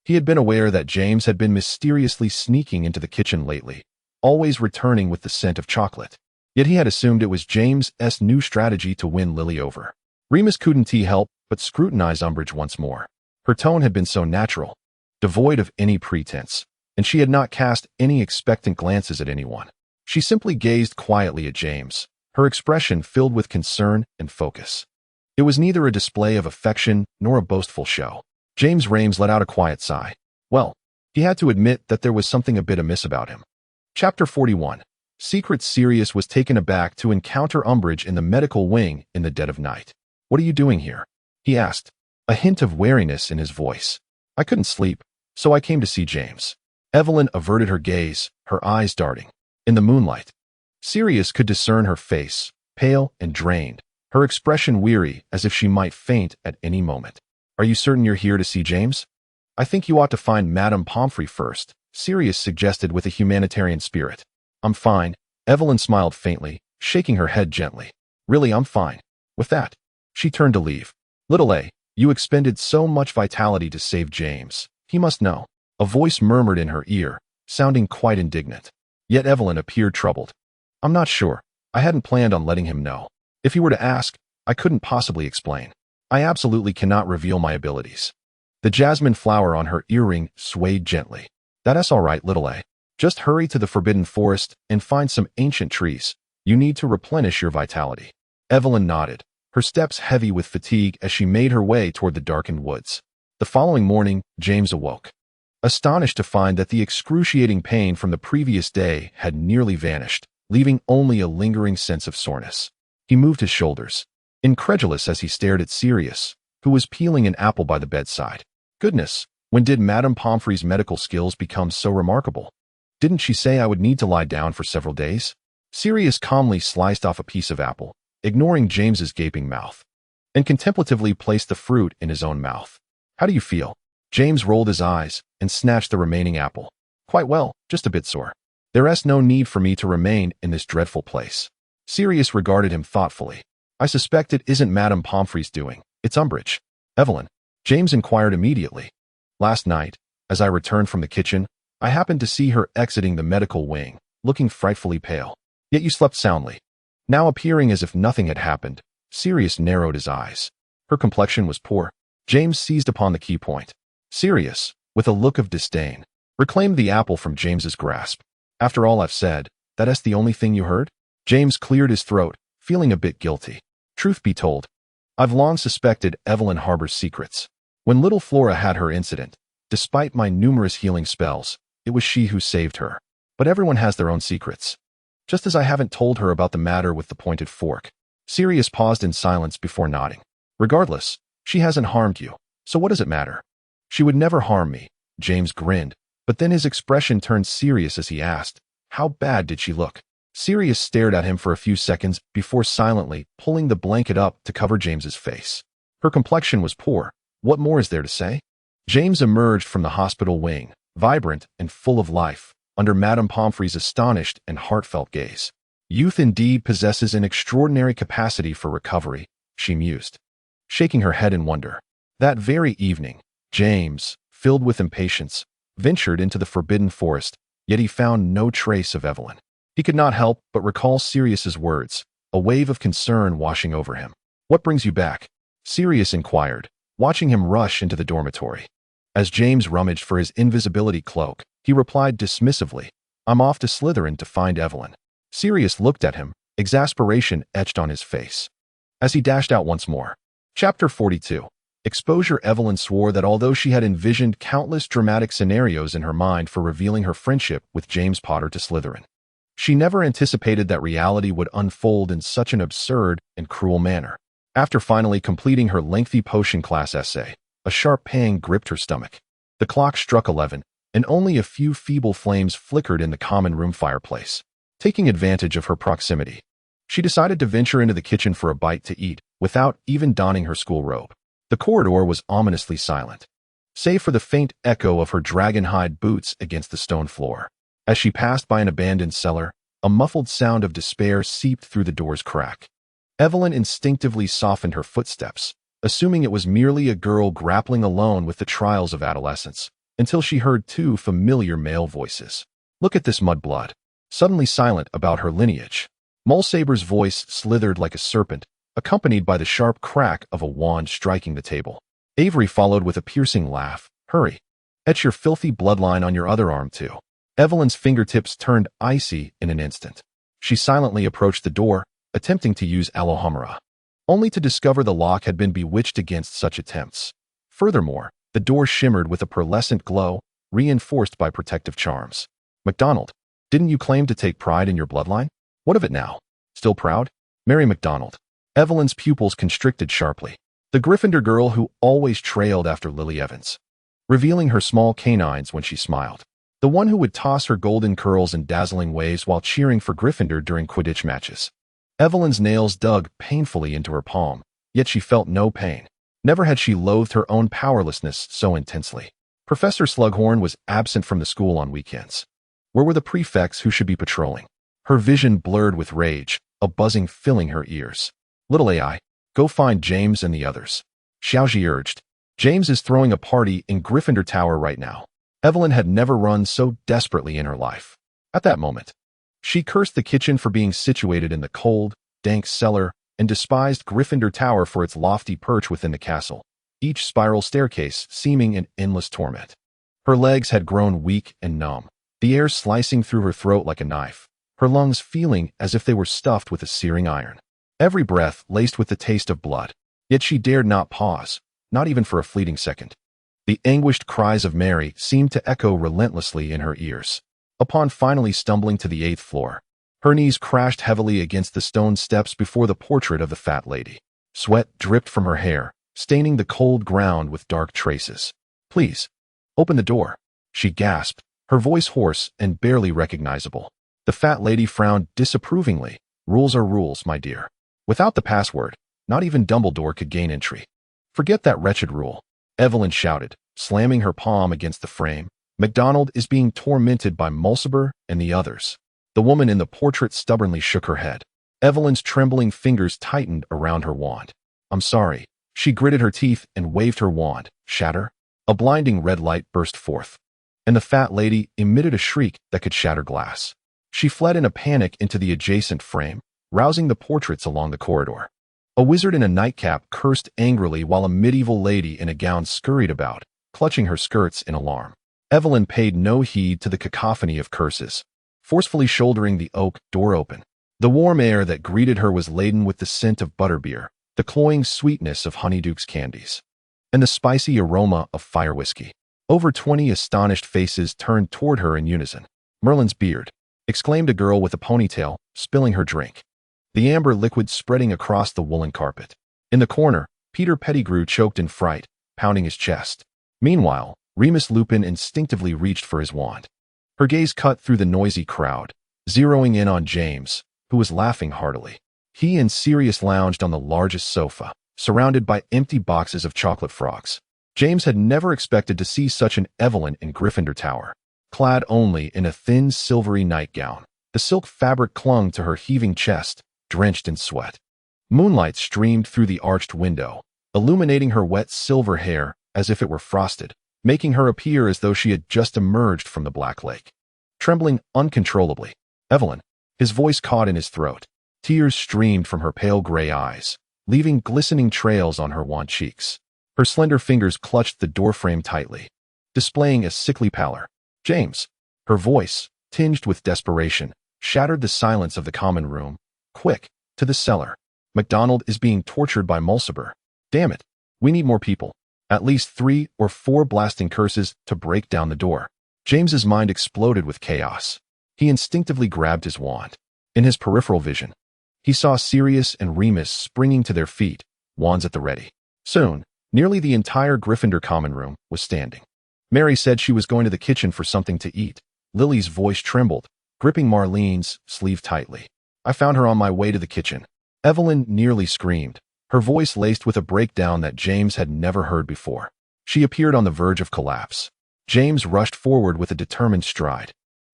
He had been aware that James had been mysteriously sneaking into the kitchen lately, always returning with the scent of chocolate. Yet he had assumed it was James's new strategy to win Lily over. Remus couldn't help but scrutinize Umbridge once more. Her tone had been so natural, devoid of any pretense, and she had not cast any expectant glances at anyone. She simply gazed quietly at James, her expression filled with concern and focus. It was neither a display of affection nor a boastful show. James Rames let out a quiet sigh. Well, he had to admit that there was something a bit amiss about him. Chapter 41. Secret Sirius was taken aback to encounter Umbridge in the medical wing in the dead of night. "What are you doing here?" he asked, a hint of wariness in his voice. "I couldn't sleep, so I came to see James." Evelyn averted her gaze, her eyes darting. In the moonlight, Sirius could discern her face, pale and drained, her expression weary as if she might faint at any moment. "Are you certain you're here to see James?" "I think you ought to find Madame Pomfrey first," Sirius suggested with a humanitarian spirit. "I'm fine," Evelyn smiled faintly, shaking her head gently. "Really, I'm fine." With that, she turned to leave. "Little A, you expended so much vitality to save James. He must know." A voice murmured in her ear, sounding quite indignant. Yet Evelyn appeared troubled. "I'm not sure. I hadn't planned on letting him know. If he were to ask, I couldn't possibly explain. I absolutely cannot reveal my abilities." The jasmine flower on her earring swayed gently. "That's all right, little A. Just hurry to the Forbidden Forest and find some ancient trees. You need to replenish your vitality." Evelyn nodded, her steps heavy with fatigue as she made her way toward the darkened woods. The following morning, James awoke, astonished to find that the excruciating pain from the previous day had nearly vanished, leaving only a lingering sense of soreness. He moved his shoulders, incredulous as he stared at Sirius, who was peeling an apple by the bedside. Goodness, when did Madame Pomfrey's medical skills become so remarkable? Didn't she say I would need to lie down for several days? Sirius calmly sliced off a piece of apple, ignoring James's gaping mouth, and contemplatively placed the fruit in his own mouth. "How do you feel?" James rolled his eyes and snatched the remaining apple. "Quite well, just a bit sore. There's no need for me to remain in this dreadful place." Sirius regarded him thoughtfully. "I suspect it isn't Madame Pomfrey's doing. It's Umbridge." "Evelyn?" James inquired immediately. "Last night, as I returned from the kitchen, I happened to see her exiting the medical wing, looking frightfully pale. Yet you slept soundly." Now appearing as if nothing had happened, Sirius narrowed his eyes. "Her complexion was poor." James seized upon the key point. Sirius, with a look of disdain, reclaimed the apple from James's grasp. "After all I've said, that's the only thing you heard?" James cleared his throat, feeling a bit guilty. "Truth be told, I've long suspected Evelyn harbors secrets. When little Flora had her incident, despite my numerous healing spells, it was she who saved her. But everyone has their own secrets. Just as I haven't told her about the matter with the pointed fork." Sirius paused in silence before nodding. "Regardless, she hasn't harmed you, so what does it matter?" "She would never harm me," James grinned, but then his expression turned serious as he asked, "How bad did she look?" Sirius stared at him for a few seconds before silently pulling the blanket up to cover James's face. "Her complexion was poor. What more is there to say?" James emerged from the hospital wing, vibrant and full of life, under Madame Pomfrey's astonished and heartfelt gaze. "Youth indeed possesses an extraordinary capacity for recovery," she mused, shaking her head in wonder. That very evening, James, filled with impatience, ventured into the Forbidden Forest, yet he found no trace of Evelyn. He could not help but recall Sirius's words, a wave of concern washing over him. "What brings you back?" Sirius inquired, watching him rush into the dormitory. As James rummaged for his invisibility cloak, he replied dismissively, "I'm off to Slytherin to find Evelyn." Sirius looked at him, exasperation etched on his face, as he dashed out once more. Chapter 42. Exposure. Evelyn swore that although she had envisioned countless dramatic scenarios in her mind for revealing her friendship with James Potter to Slytherin, she never anticipated that reality would unfold in such an absurd and cruel manner. After finally completing her lengthy potion class essay, a sharp pang gripped her stomach. The clock struck 11, and only a few feeble flames flickered in the common room fireplace. Taking advantage of her proximity, she decided to venture into the kitchen for a bite to eat, without even donning her school robe. The corridor was ominously silent, save for the faint echo of her dragon-hide boots against the stone floor. As she passed by an abandoned cellar, a muffled sound of despair seeped through the door's crack. Evelyn instinctively softened her footsteps, assuming it was merely a girl grappling alone with the trials of adolescence, until she heard two familiar male voices. "Look at this mudblood," suddenly silent about her lineage. Mulsaber's voice slithered like a serpent, accompanied by the sharp crack of a wand striking the table. Avery followed with a piercing laugh. "Hurry. Etch your filthy bloodline on your other arm, too." Evelyn's fingertips turned icy in an instant. She silently approached the door, attempting to use Alohomora, only to discover the lock had been bewitched against such attempts. Furthermore, the door shimmered with a pearlescent glow, reinforced by protective charms. "MacDonald, didn't you claim to take pride in your bloodline? What of it now? Still proud?" Mary MacDonald. Evelyn's pupils constricted sharply. The Gryffindor girl who always trailed after Lily Evans, revealing her small canines when she smiled. The one who would toss her golden curls in dazzling waves while cheering for Gryffindor during Quidditch matches. Evelyn's nails dug painfully into her palm, yet she felt no pain. Never had she loathed her own powerlessness so intensely. Professor Slughorn was absent from the school on weekends. Where were the prefects who should be patrolling? Her vision blurred with rage, a buzzing filling her ears. "Little AI, go find James and the others," Xiaoji urged. "James is throwing a party in Gryffindor Tower right now." Evelyn had never run so desperately in her life. At that moment, she cursed the kitchen for being situated in the cold, dank cellar and despised Gryffindor Tower for its lofty perch within the castle, each spiral staircase seeming an endless torment. Her legs had grown weak and numb, the air slicing through her throat like a knife, her lungs feeling as if they were stuffed with a searing iron. Every breath laced with the taste of blood, yet she dared not pause, not even for a fleeting second. The anguished cries of Mary seemed to echo relentlessly in her ears. Upon finally stumbling to the 8th floor, her knees crashed heavily against the stone steps before the portrait of the fat lady. Sweat dripped from her hair, staining the cold ground with dark traces. "Please, open the door," she gasped, her voice hoarse and barely recognizable. The fat lady frowned disapprovingly. "Rules are rules, my dear. Without the password, not even Dumbledore could gain entry." "Forget that wretched rule," Evelyn shouted, slamming her palm against the frame. "MacDonald is being tormented by Mulciber and the others." The woman in the portrait stubbornly shook her head. Evelyn's trembling fingers tightened around her wand. "I'm sorry." She gritted her teeth and waved her wand. Shatter. A blinding red light burst forth, and the fat lady emitted a shriek that could shatter glass. She fled in a panic into the adjacent frame, rousing the portraits along the corridor. A wizard in a nightcap cursed angrily while a medieval lady in a gown scurried about, clutching her skirts in alarm. Evelyn paid no heed to the cacophony of curses, forcefully shouldering the oak door open. The warm air that greeted her was laden with the scent of butterbeer, the cloying sweetness of Honeyduke's candies, and the spicy aroma of fire whiskey. Over 20 astonished faces turned toward her in unison. "Merlin's beard," exclaimed a girl with a ponytail, spilling her drink, the amber liquid spreading across the woolen carpet. In the corner, Peter Pettigrew choked in fright, pounding his chest. Meanwhile, Remus Lupin instinctively reached for his wand. Her gaze cut through the noisy crowd, zeroing in on James, who was laughing heartily. He and Sirius lounged on the largest sofa, surrounded by empty boxes of chocolate frogs. James had never expected to see such an Evelyn in Gryffindor Tower. Clad only in a thin silvery nightgown, the silk fabric clung to her heaving chest, drenched in sweat. Moonlight streamed through the arched window, illuminating her wet silver hair as if it were frosted, making her appear as though she had just emerged from the Black Lake. Trembling uncontrollably, "Evelyn," his voice caught in his throat. Tears streamed from her pale gray eyes, leaving glistening trails on her wan cheeks. Her slender fingers clutched the doorframe tightly, displaying a sickly pallor. "James," her voice, tinged with desperation, shattered the silence of the common room. "Quick, to the cellar. MacDonald is being tortured by Mulciber. Damn it, we need more people. At least 3 or 4 blasting curses to break down the door." James's mind exploded with chaos. He instinctively grabbed his wand. In his peripheral vision, he saw Sirius and Remus springing to their feet, wands at the ready. Soon, nearly the entire Gryffindor common room was standing. Mary said she was going to the kitchen for something to eat. Lily's voice trembled, gripping Marlene's sleeve tightly. "I found her on my way to the kitchen." Evelyn nearly screamed, her voice laced with a breakdown that James had never heard before. She appeared on the verge of collapse. James rushed forward with a determined stride,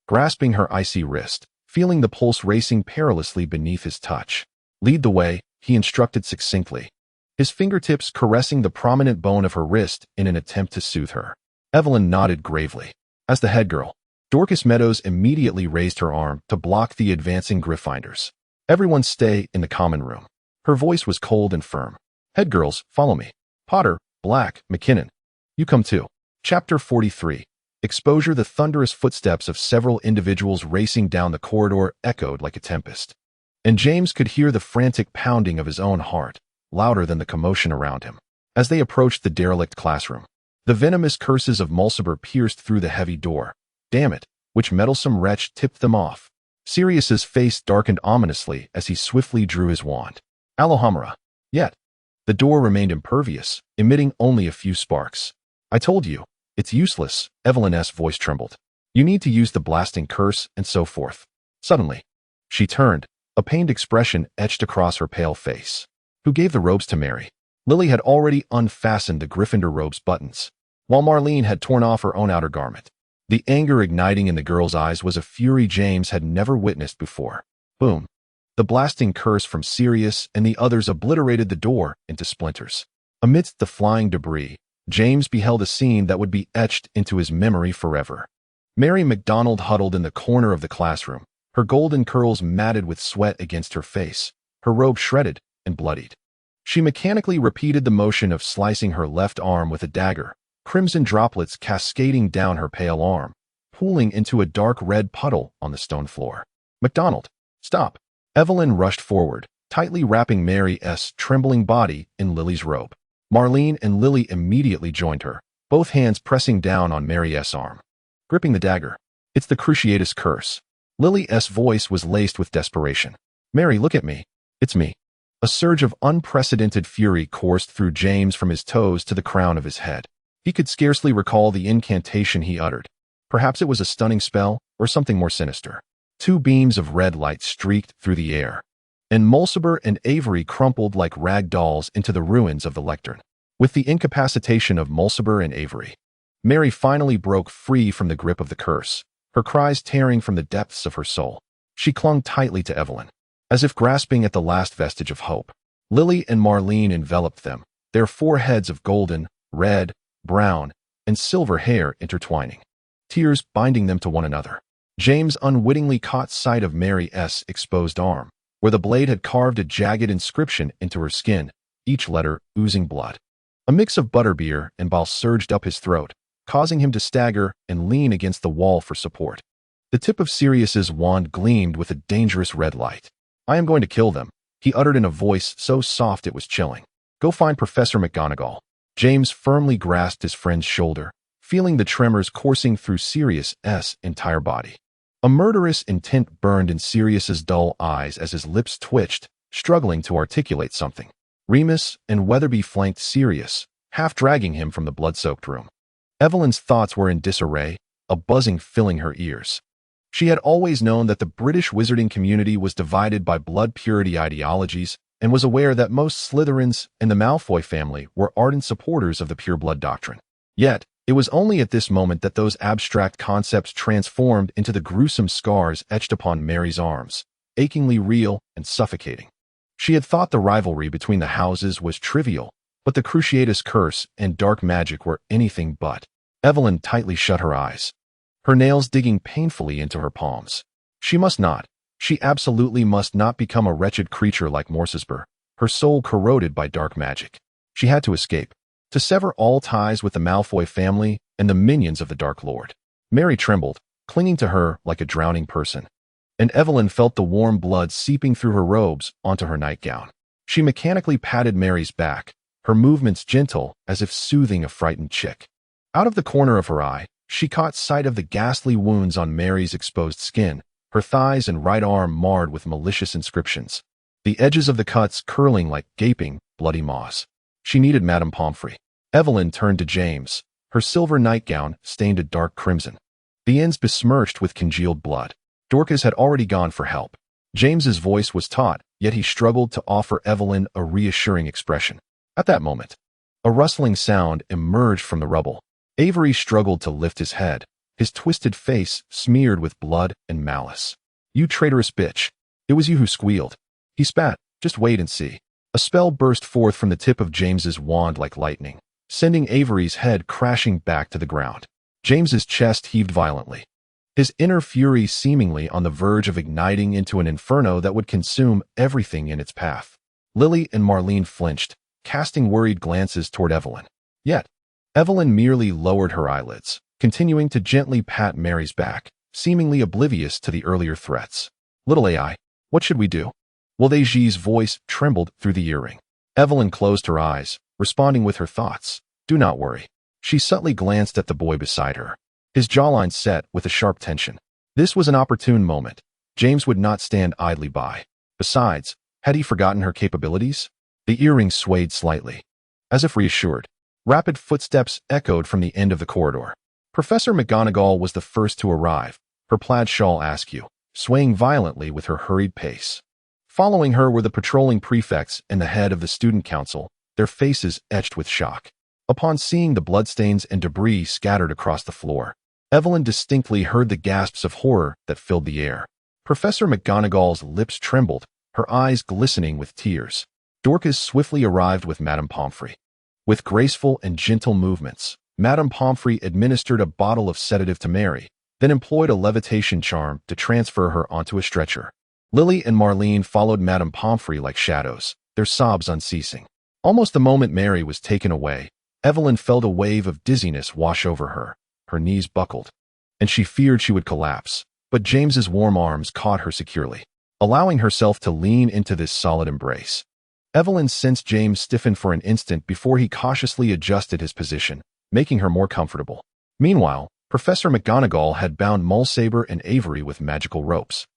grasping her icy wrist, feeling the pulse racing perilously beneath his touch. "Lead the way," he instructed succinctly, his fingertips caressing the prominent bone of her wrist in an attempt to soothe her. Evelyn nodded gravely. As the head girl, Dorcas Meadows immediately raised her arm to block the advancing Gryffindors. Everyone stay in the common room. Her voice was cold and firm. Head girls, follow me. Potter, Black, McKinnon. You come too. Chapter 43. Exposure. The thunderous footsteps of several individuals racing down the corridor echoed like a tempest. And James could hear the frantic pounding of his own heart, louder than the commotion around him. As they approached the derelict classroom, the venomous curses of Mulciber pierced through the heavy door. Damn it, which meddlesome wretch tipped them off? Sirius's face darkened ominously as he swiftly drew his wand. Alohomora. Yet, the door remained impervious, emitting only a few sparks. I told you, it's useless, Evelyn's voice trembled. You need to use the blasting curse and so forth. Suddenly, she turned, a pained expression etched across her pale face. Who gave the robes to Mary? Lily had already unfastened the Gryffindor robe's buttons, while Marlene had torn off her own outer garment. The anger igniting in the girl's eyes was a fury James had never witnessed before. Boom. The blasting curse from Sirius and the others obliterated the door into splinters. Amidst the flying debris, James beheld a scene that would be etched into his memory forever. Mary McDonald huddled in the corner of the classroom, her golden curls matted with sweat against her face, her robe shredded and bloodied. She mechanically repeated the motion of slicing her left arm with a dagger, crimson droplets cascading down her pale arm, pooling into a dark red puddle on the stone floor. McDonald, stop! Evelyn rushed forward, tightly wrapping Mary's trembling body in Lily's robe. Marlene and Lily immediately joined her, both hands pressing down on Mary's arm. Gripping the dagger. It's the Cruciatus curse. Lily's voice was laced with desperation. Mary, look at me. It's me. A surge of unprecedented fury coursed through James from his toes to the crown of his head. He could scarcely recall the incantation he uttered. Perhaps it was a stunning spell or something more sinister. Two beams of red light streaked through the air, and Mulciber and Avery crumpled like rag dolls into the ruins of the lectern. With the incapacitation of Mulciber and Avery, Mary finally broke free from the grip of the curse, her cries tearing from the depths of her soul. She clung tightly to Evelyn, as if grasping at the last vestige of hope. Lily and Marlene enveloped them, their foreheads of golden, red, brown, and silver hair intertwining, tears binding them to one another. James unwittingly caught sight of Mary's exposed arm, where the blade had carved a jagged inscription into her skin, each letter oozing blood. A mix of butterbeer and bile surged up his throat, causing him to stagger and lean against the wall for support. The tip of Sirius's wand gleamed with a dangerous red light. I am going to kill them, he uttered in a voice so soft it was chilling. Go find Professor McGonagall. James firmly grasped his friend's shoulder, feeling the tremors coursing through Sirius's entire body. A murderous intent burned in Sirius's dull eyes as his lips twitched, struggling to articulate something. Remus and Weatherby flanked Sirius, half dragging him from the blood-soaked room. Evelyn's thoughts were in disarray, a buzzing filling her ears. She had always known that the British wizarding community was divided by blood purity ideologies and was aware that most Slytherins and the Malfoy family were ardent supporters of the pure-blood doctrine. Yet, it was only at this moment that those abstract concepts transformed into the gruesome scars etched upon Mary's arms, achingly real and suffocating. She had thought the rivalry between the houses was trivial, but the Cruciatus curse and dark magic were anything but. Evelyn tightly shut her eyes, her nails digging painfully into her palms. She absolutely must not become a wretched creature like Morcisber, her soul corroded by dark magic. She had to escape, to sever all ties with the Malfoy family and the minions of the Dark Lord. Mary trembled, clinging to her like a drowning person, and Evelyn felt the warm blood seeping through her robes onto her nightgown. She mechanically patted Mary's back, her movements gentle as if soothing a frightened chick. Out of the corner of her eye, she caught sight of the ghastly wounds on Mary's exposed skin, her thighs and right arm marred with malicious inscriptions, the edges of the cuts curling like gaping, bloody maws. She needed Madame Pomfrey. Evelyn turned to James, her silver nightgown stained a dark crimson, the ends besmirched with congealed blood. Dorcas had already gone for help. James's voice was taut, yet he struggled to offer Evelyn a reassuring expression. At that moment, a rustling sound emerged from the rubble. Avery struggled to lift his head, his twisted face smeared with blood and malice. You traitorous bitch. It was you who squealed. He spat. Just wait and see. A spell burst forth from the tip of James's wand like lightning, sending Avery's head crashing back to the ground. James's chest heaved violently, his inner fury seemingly on the verge of igniting into an inferno that would consume everything in its path. Lily and Marlene flinched, casting worried glances toward Evelyn. Yet, Evelyn merely lowered her eyelids, continuing to gently pat Mary's back, seemingly oblivious to the earlier threats. Little AI, what should we do? Wildeji's voice trembled through the earring. Evelyn closed her eyes, responding with her thoughts. Do not worry. She subtly glanced at the boy beside her, his jawline set with a sharp tension. This was an opportune moment. James would not stand idly by. Besides, had he forgotten her capabilities? The earring swayed slightly. As if reassured, rapid footsteps echoed from the end of the corridor. Professor McGonagall was the first to arrive, her plaid shawl askew, swaying violently with her hurried pace. Following her were the patrolling prefects and the head of the student council, their faces etched with shock. Upon seeing the bloodstains and debris scattered across the floor, Evelyn distinctly heard the gasps of horror that filled the air. Professor McGonagall's lips trembled, her eyes glistening with tears. Dorcas swiftly arrived with Madame Pomfrey. With graceful and gentle movements, Madame Pomfrey administered a bottle of sedative to Mary, then employed a levitation charm to transfer her onto a stretcher. Lily and Marlene followed Madame Pomfrey like shadows, their sobs unceasing. Almost the moment Mary was taken away, Evelyn felt a wave of dizziness wash over her. Her knees buckled, and she feared she would collapse, but James's warm arms caught her securely, allowing herself to lean into this solid embrace. Evelyn sensed James stiffen for an instant before he cautiously adjusted his position, making her more comfortable. Meanwhile, Professor McGonagall had bound Mulsaber and Avery with magical ropes,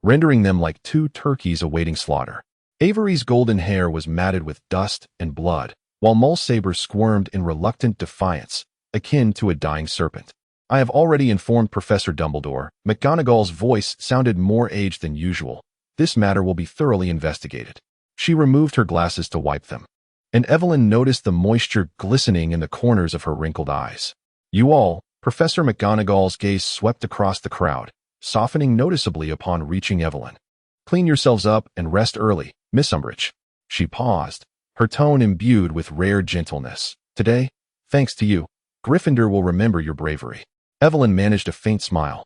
rendering them like two turkeys awaiting slaughter. Avery's golden hair was matted with dust and blood, while Mulsaber squirmed in reluctant defiance, akin to a dying serpent. I have already informed Professor Dumbledore. McGonagall's voice sounded more aged than usual. This matter will be thoroughly investigated. She removed her glasses to wipe them, and Evelyn noticed the moisture glistening in the corners of her wrinkled eyes. You all, Professor McGonagall's gaze swept across the crowd, softening noticeably upon reaching Evelyn. Clean yourselves up and rest early, Miss Umbridge. She paused, her tone imbued with rare gentleness. Today, thanks to you, Gryffindor will remember your bravery. Evelyn managed a faint smile,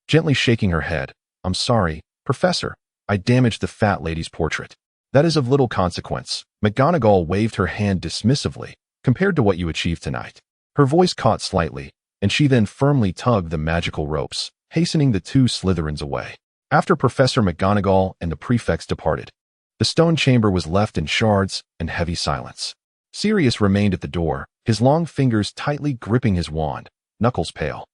gently shaking her head. I'm sorry, Professor. I damaged the fat lady's portrait. That is of little consequence. McGonagall waved her hand dismissively, compared to what you achieved tonight. Her voice caught slightly, and she then firmly tugged the magical ropes, hastening the two Slytherins away. After Professor McGonagall and the prefects departed, the stone chamber was left in shards and heavy silence. Sirius remained at the door, his long fingers tightly gripping his wand, knuckles pale.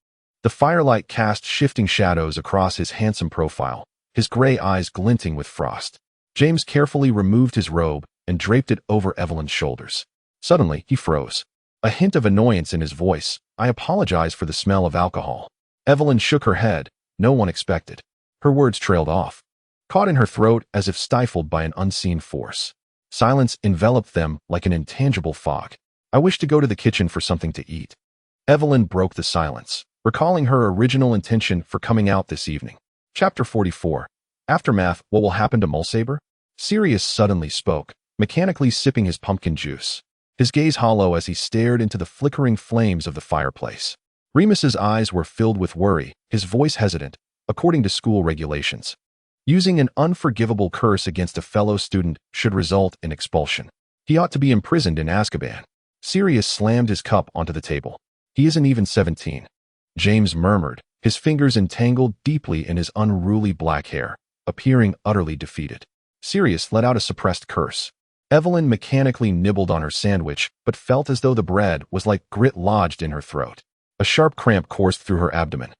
The firelight cast shifting shadows across his handsome profile, his gray eyes glinting with frost. James carefully removed his robe and draped it over Evelyn's shoulders. Suddenly, he froze, a hint of annoyance in his voice. I apologize for the smell of alcohol. Evelyn shook her head. No one expected. Her words trailed off, caught in her throat as if stifled by an unseen force. Silence enveloped them like an intangible fog. I wish to go to the kitchen for something to eat. Evelyn broke the silence, recalling her original intention for coming out this evening. Chapter 44. Aftermath. What will happen to Mulsaber? Sirius suddenly spoke, mechanically sipping his pumpkin juice, his gaze hollow as he stared into the flickering flames of the fireplace. Remus's eyes were filled with worry, his voice hesitant, according to school regulations. Using an unforgivable curse against a fellow student should result in expulsion. He ought to be imprisoned in Azkaban. Sirius slammed his cup onto the table. He isn't even 17. James murmured, his fingers entangled deeply in his unruly black hair, appearing utterly defeated. Sirius let out a suppressed curse. Evelyn mechanically nibbled on her sandwich, but felt as though the bread was like grit lodged in her throat. A sharp cramp coursed through her abdomen,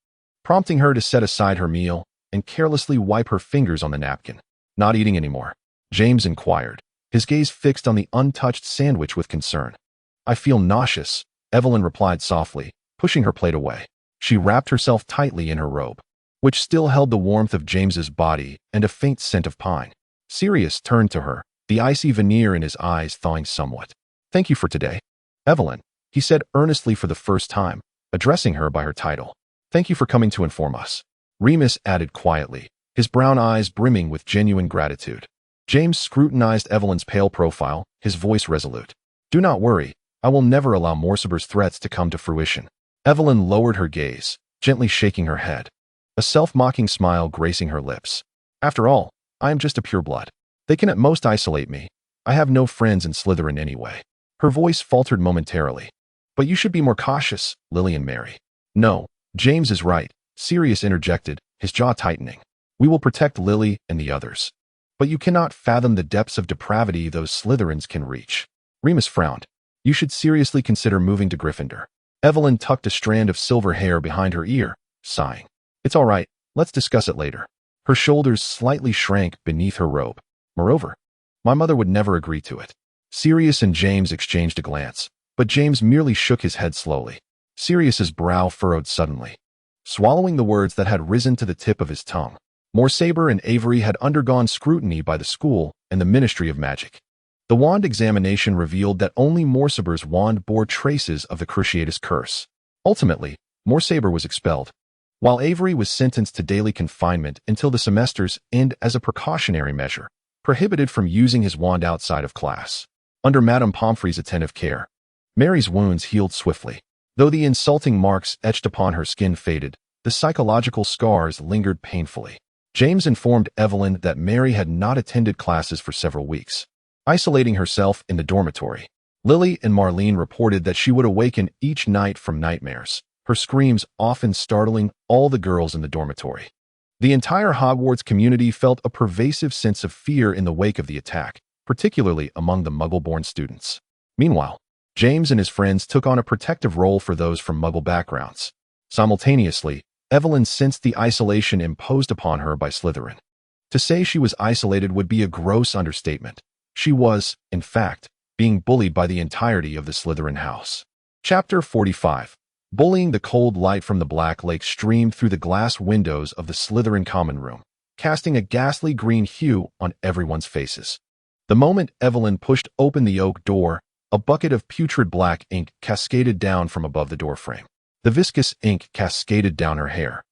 prompting her to set aside her meal and carelessly wipe her fingers on the napkin. Not eating anymore? James inquired, his gaze fixed on the untouched sandwich with concern. I feel nauseous, Evelyn replied softly, pushing her plate away. She wrapped herself tightly in her robe, which still held the warmth of James's body and a faint scent of pine. Sirius turned to her, the icy veneer in his eyes thawing somewhat. Thank you for today, Evelyn, he said earnestly for the first time, addressing her by her title. Thank you for coming to inform us. Remus added quietly, his brown eyes brimming with genuine gratitude. James scrutinized Evelyn's pale profile, his voice resolute. Do not worry, I will never allow Morcerber's threats to come to fruition. Evelyn lowered her gaze, gently shaking her head, a self-mocking smile gracing her lips. After all, I am just a pureblood. They can at most isolate me. I have no friends in Slytherin anyway. Her voice faltered momentarily. But you should be more cautious, Lily and Mary. No, James is right, Sirius interjected, his jaw tightening. We will protect Lily and the others. But you cannot fathom the depths of depravity those Slytherins can reach. Remus frowned. You should seriously consider moving to Gryffindor. Evelyn tucked a strand of silver hair behind her ear, sighing. It's all right, let's discuss it later. Her shoulders slightly shrank beneath her robe. Moreover, my mother would never agree to it. Sirius and James exchanged a glance, but James merely shook his head slowly. Sirius's brow furrowed suddenly, swallowing the words that had risen to the tip of his tongue. Morcerber and Avery had undergone scrutiny by the school and the Ministry of Magic. The wand examination revealed that only Morcerber's wand bore traces of the Cruciatus curse. Ultimately, Morcerber was expelled, while Avery was sentenced to daily confinement until the semester's end as a precautionary measure, prohibited from using his wand outside of class. Under Madame Pomfrey's attentive care, Mary's wounds healed swiftly. Though the insulting marks etched upon her skin faded, the psychological scars lingered painfully. James informed Evelyn that Mary had not attended classes for several weeks, isolating herself in the dormitory. Lily and Marlene reported that she would awaken each night from nightmares, her screams often startling all the girls in the dormitory. The entire Hogwarts community felt a pervasive sense of fear in the wake of the attack, particularly among the Muggle-born students. Meanwhile, James and his friends took on a protective role for those from Muggle backgrounds. Simultaneously, Evelyn sensed the isolation imposed upon her by Slytherin. To say she was isolated would be a gross understatement. She was, in fact, being bullied by the entirety of the Slytherin house. Chapter 45. Bullying. The cold light from the Black Lake streamed through the glass windows of the Slytherin common room, casting a ghastly green hue on everyone's faces. The moment Evelyn pushed open the oak door, a bucket of putrid black ink cascaded down from above the doorframe. The viscous ink cascaded down her hair,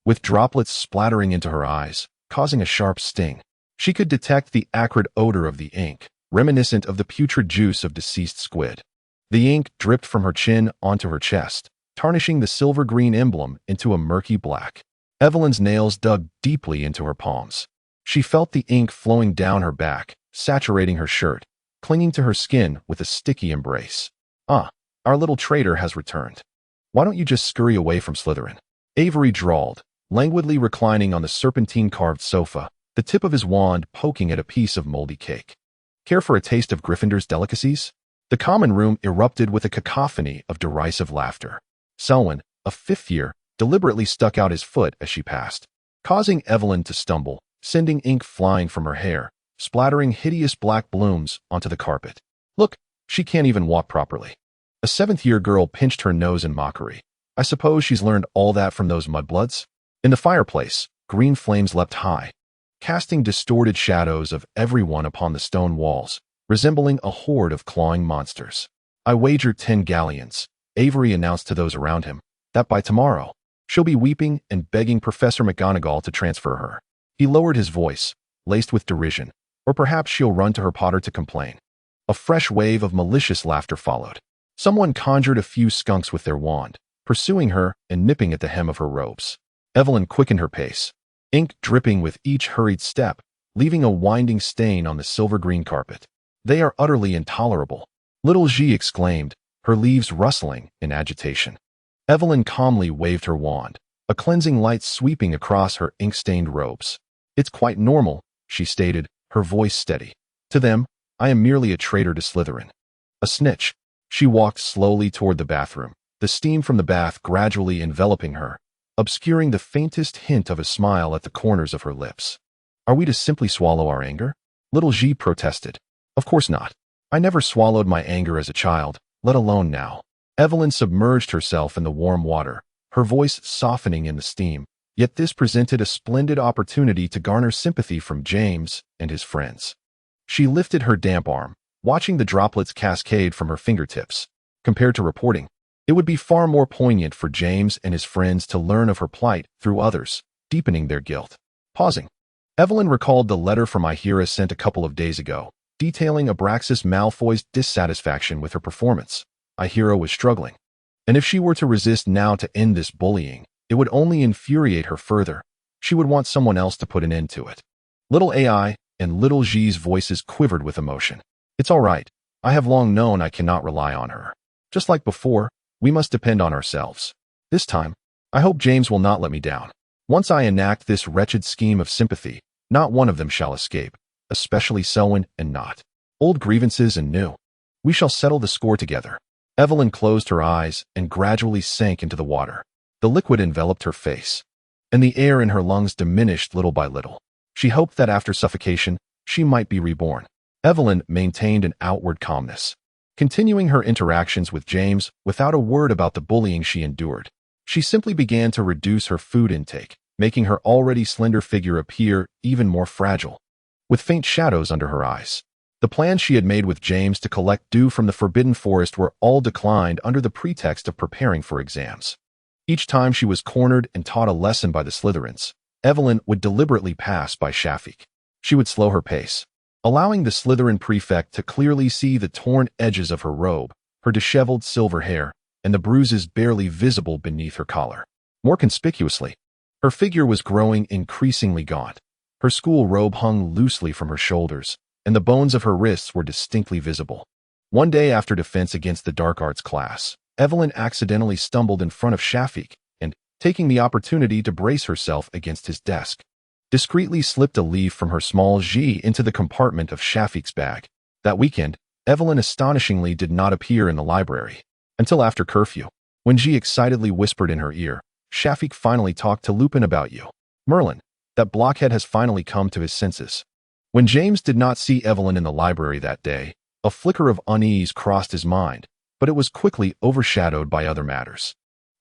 with droplets splattering into her eyes, causing a sharp sting. She could detect the acrid odor of the ink, reminiscent of the putrid juice of deceased squid. The ink dripped from her chin onto her chest, tarnishing the silver-green emblem into a murky black. Evelyn's nails dug deeply into her palms. She felt the ink flowing down her back, saturating her shirt, clinging to her skin with a sticky embrace. Ah, our little traitor has returned. Why don't you just scurry away from Slytherin? Avery drawled, languidly reclining on the serpentine-carved sofa, the tip of his wand poking at a piece of moldy cake. Care for a taste of Gryffindor's delicacies? The common room erupted with a cacophony of derisive laughter. Selwyn, a fifth year, deliberately stuck out his foot as she passed, causing Evelyn to stumble, sending ink flying from her hair, splattering hideous black blooms onto the carpet. Look, she can't even walk properly. A seventh-year girl pinched her nose in mockery. I suppose she's learned all that from those mudbloods? In the fireplace, green flames leapt high, casting distorted shadows of everyone upon the stone walls, resembling a horde of clawing monsters. I wager 10 galleons, Avery announced to those around him, that by tomorrow, she'll be weeping and begging Professor McGonagall to transfer her. He lowered his voice, laced with derision, or perhaps she'll run to her Potter to complain. A fresh wave of malicious laughter followed. Someone conjured a few skunks with their wand, pursuing her and nipping at the hem of her robes. Evelyn quickened her pace, ink dripping with each hurried step, leaving a winding stain on the silver-green carpet. They are utterly intolerable, little G exclaimed, her leaves rustling in agitation. Evelyn calmly waved her wand, a cleansing light sweeping across her ink-stained robes. It's quite normal, she stated, her voice steady. To them, I am merely a traitor to Slytherin. A snitch. She walked slowly toward the bathroom, the steam from the bath gradually enveloping her, obscuring the faintest hint of a smile at the corners of her lips. Are we to simply swallow our anger? Little G protested. Of course not. I never swallowed my anger as a child, let alone now. Evelyn submerged herself in the warm water, her voice softening in the steam, yet this presented a splendid opportunity to garner sympathy from James and his friends. She lifted her damp arm, watching the droplets cascade from her fingertips. Compared to reporting, it would be far more poignant for James and his friends to learn of her plight through others, deepening their guilt. Pausing, Evelyn recalled the letter from Ihira sent a couple of days ago, detailing Abraxas Malfoy's dissatisfaction with her performance. Ihira was struggling, and if she were to resist now to end this bullying, it would only infuriate her further. She would want someone else to put an end to it. Little AI and Little G's voices quivered with emotion. It's all right. I have long known I cannot rely on her. Just like before, we must depend on ourselves. This time, I hope James will not let me down. Once I enact this wretched scheme of sympathy, not one of them shall escape, especially Selwyn and Not. Old grievances and new. We shall settle the score together. Evelyn closed her eyes and gradually sank into the water. The liquid enveloped her face, and the air in her lungs diminished little by little. She hoped that after suffocation, she might be reborn. Evelyn maintained an outward calmness, continuing her interactions with James without a word about the bullying she endured. She simply began to reduce her food intake, making her already slender figure appear even more fragile, with faint shadows under her eyes. The plans she had made with James to collect dew from the Forbidden Forest were all declined under the pretext of preparing for exams. Each time she was cornered and taught a lesson by the Slytherins, Evelyn would deliberately pass by Shafik. She would slow her pace, allowing the Slytherin prefect to clearly see the torn edges of her robe, her disheveled silver hair, and the bruises barely visible beneath her collar. More conspicuously, her figure was growing increasingly gaunt. Her school robe hung loosely from her shoulders, and the bones of her wrists were distinctly visible. One day after defense against the dark arts class, Evelyn accidentally stumbled in front of Shafik and, taking the opportunity to brace herself against his desk, discreetly slipped a leaf from her small G into the compartment of Shafik's bag. That weekend, Evelyn astonishingly did not appear in the library until after curfew. When G excitedly whispered in her ear, "Shafik finally talked to Lupin about you. Merlin, that blockhead has finally come to his senses." When James did not see Evelyn in the library that day, a flicker of unease crossed his mind, but it was quickly overshadowed by other matters.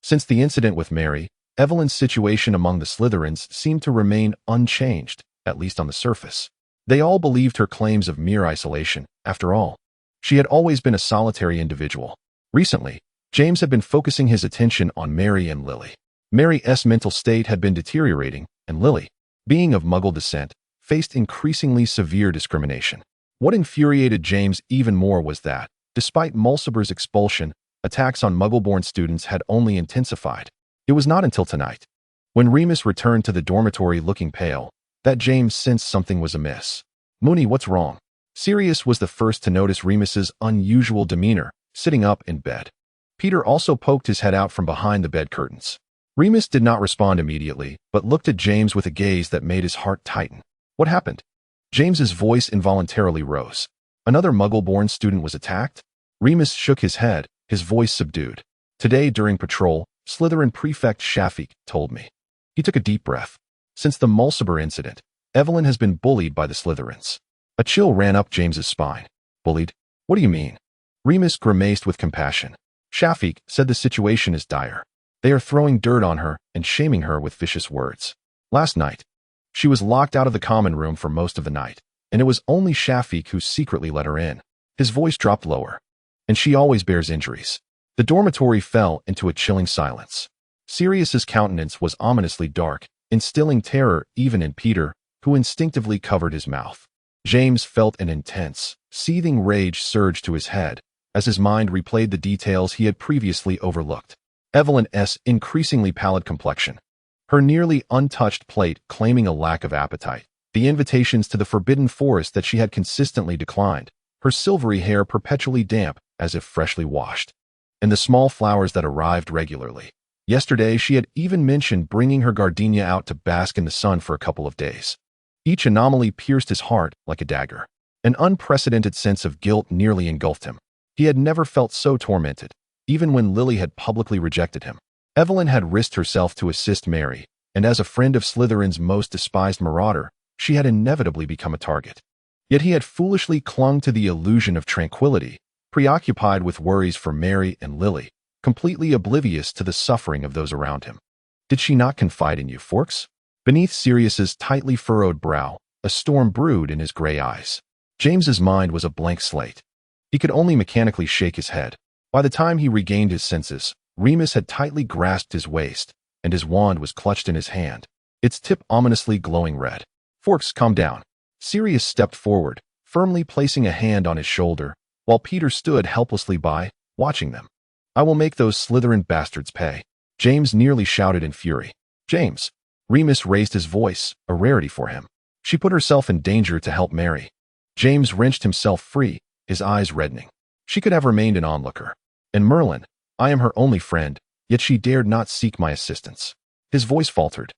Since the incident with Mary, Evelyn's situation among the Slytherins seemed to remain unchanged, at least on the surface. They all believed her claims of mere isolation. After all, she had always been a solitary individual. Recently, James had been focusing his attention on Mary and Lily. Mary's mental state had been deteriorating, and Lily, being of Muggle descent, faced increasingly severe discrimination. What infuriated James even more was that, despite Mulciber's expulsion, attacks on Muggle-born students had only intensified. It was not until tonight, when Remus returned to the dormitory looking pale, that James sensed something was amiss. "Moony, what's wrong?" Sirius was the first to notice Remus's unusual demeanor, sitting up in bed. Peter also poked his head out from behind the bed curtains. Remus did not respond immediately, but looked at James with a gaze that made his heart tighten. "What happened?" James's voice involuntarily rose. "Another Muggle-born student was attacked?" Remus shook his head, his voice subdued. "Today, during patrol, Slytherin Prefect Shafik told me." He took a deep breath. Since the Mulciber incident, Evelyn has been bullied by the Slytherins. A chill ran up James's spine. "Bullied? What do you mean?" Remus grimaced with compassion. "Shafik said the situation is dire. They are throwing dirt on her and shaming her with vicious words. Last night, she was locked out of the common room for most of the night, and it was only Shafik who secretly let her in." His voice dropped lower. "And she always bears injuries." The dormitory fell into a chilling silence. Sirius's countenance was ominously dark, instilling terror even in Peter, who instinctively covered his mouth. James felt an intense, seething rage surge to his head as his mind replayed the details he had previously overlooked. Evelyn's increasingly pallid complexion, her nearly untouched plate claiming a lack of appetite, the invitations to the Forbidden Forest that she had consistently declined, her silvery hair perpetually damp as if freshly washed, and the small flowers that arrived regularly. Yesterday she had even mentioned bringing her gardenia out to bask in the sun for a couple of days. Each anomaly pierced his heart like a dagger. An unprecedented sense of guilt nearly engulfed him. He had never felt so tormented, even when Lily had publicly rejected him. Evelyn had risked herself to assist Mary, and as a friend of Slytherin's most despised marauder, she had inevitably become a target. Yet he had foolishly clung to the illusion of tranquility, preoccupied with worries for Mary and Lily, completely oblivious to the suffering of those around him. Did she not confide in you, Forks? Beneath Sirius's tightly furrowed brow, a storm brewed in his gray eyes. James's mind was a blank slate. He could only mechanically shake his head. By the time he regained his senses, Remus had tightly grasped his waist, and his wand was clutched in his hand, its tip ominously glowing red. Forks, calm down. Sirius stepped forward, firmly placing a hand on his shoulder, while Peter stood helplessly by, watching them. I will make those Slytherin bastards pay. James nearly shouted in fury. James. Remus raised his voice, a rarity for him. She put herself in danger to help Mary. James wrenched himself free, his eyes reddening. She could have remained an onlooker. And Merlin, I am her only friend, yet she dared not seek my assistance. His voice faltered,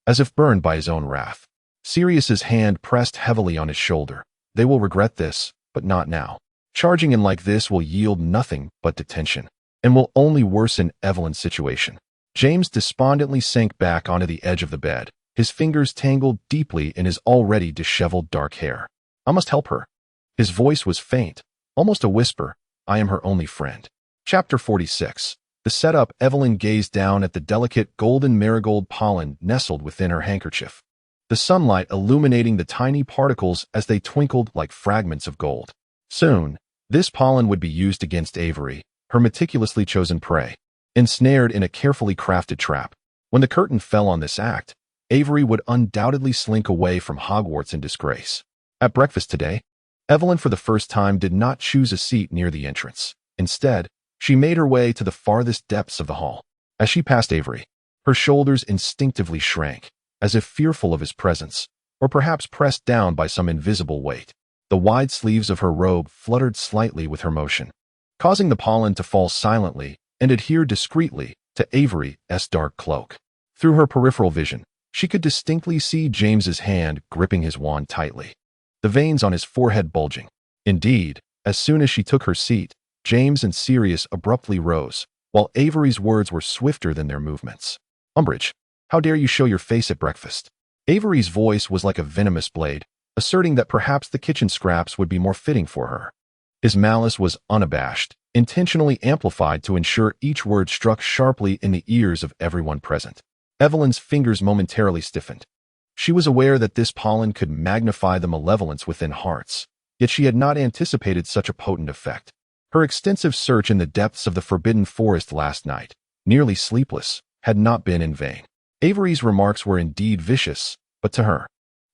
as if burned by his own wrath. Sirius's hand pressed heavily on his shoulder. They will regret this, but not now. Charging in like this will yield nothing but detention, and will only worsen Evelyn's situation. James despondently sank back onto the edge of the bed, his fingers tangled deeply in his already disheveled dark hair. I must help her. His voice was faint, almost a whisper. I am her only friend. Chapter 46. The setup. Evelyn gazed down at the delicate golden marigold pollen nestled within her handkerchief, the sunlight illuminating the tiny particles as they twinkled like fragments of gold. Soon, this pollen would be used against Avery, her meticulously chosen prey, ensnared in a carefully crafted trap. When the curtain fell on this act, Avery would undoubtedly slink away from Hogwarts in disgrace. At breakfast today, Evelyn for the first time did not choose a seat near the entrance. Instead, she made her way to the farthest depths of the hall. As she passed Avery, her shoulders instinctively shrank, as if fearful of his presence, or perhaps pressed down by some invisible weight. The wide sleeves of her robe fluttered slightly with her motion, causing the pollen to fall silently and adhere discreetly to Avery's dark cloak. Through her peripheral vision, she could distinctly see James's hand gripping his wand tightly, the veins on his forehead bulging. Indeed, as soon as she took her seat, James and Sirius abruptly rose, while Avery's words were swifter than their movements. Umbridge, how dare you show your face at breakfast? Avery's voice was like a venomous blade, asserting that perhaps the kitchen scraps would be more fitting for her. His malice was unabashed, intentionally amplified to ensure each word struck sharply in the ears of everyone present. Evelyn's fingers momentarily stiffened. She was aware that this pollen could magnify the malevolence within hearts, yet she had not anticipated such a potent effect. Her extensive search in the depths of the Forbidden Forest last night, nearly sleepless, had not been in vain. Avery's remarks were indeed vicious, but to her,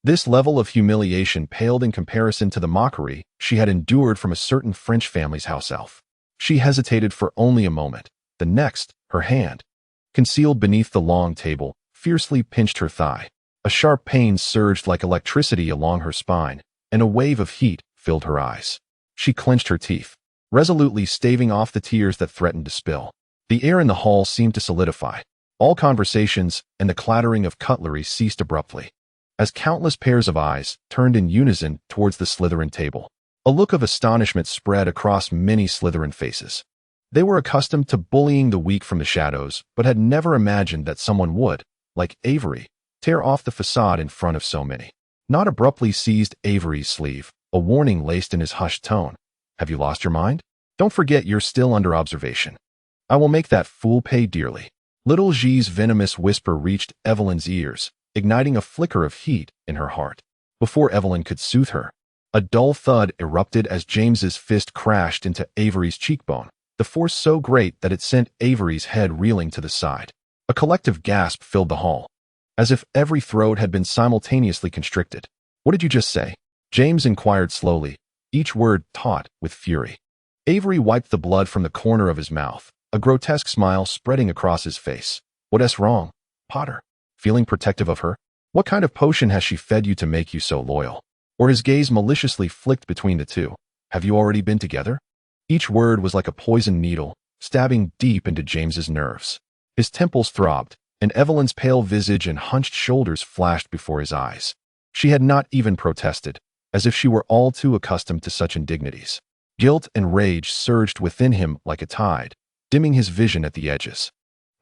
this level of humiliation paled in comparison to the mockery she had endured from a certain French family's house elf. She hesitated for only a moment. The next, her hand, concealed beneath the long table, fiercely pinched her thigh. A sharp pain surged like electricity along her spine, and a wave of heat filled her eyes. She clenched her teeth, resolutely staving off the tears that threatened to spill. The air in the hall seemed to solidify. All conversations and the clattering of cutlery ceased abruptly, as countless pairs of eyes turned in unison towards the Slytherin table. A look of astonishment spread across many Slytherin faces. They were accustomed to bullying the weak from the shadows, but had never imagined that someone would, like Avery, tear off the facade in front of so many. Nott abruptly seized Avery's sleeve, a warning laced in his hushed tone. Have you lost your mind? Don't forget you're still under observation. I will make that fool pay dearly. Little G's venomous whisper reached Evelyn's ears, igniting a flicker of heat in her heart. Before Evelyn could soothe her, a dull thud erupted as James's fist crashed into Avery's cheekbone, the force so great that it sent Avery's head reeling to the side. A collective gasp filled the hall, as if every throat had been simultaneously constricted. What did you just say? James inquired slowly, each word taut with fury. Avery wiped the blood from the corner of his mouth, a grotesque smile spreading across his face. What's wrong, Potter? Feeling protective of her? What kind of potion has she fed you to make you so loyal? Or his gaze maliciously flicked between the two. Have you already been together? Each word was like a poisoned needle, stabbing deep into James's nerves. His temples throbbed, and Evelyn's pale visage and hunched shoulders flashed before his eyes. She had not even protested, as if she were all too accustomed to such indignities. Guilt and rage surged within him like a tide, dimming his vision at the edges.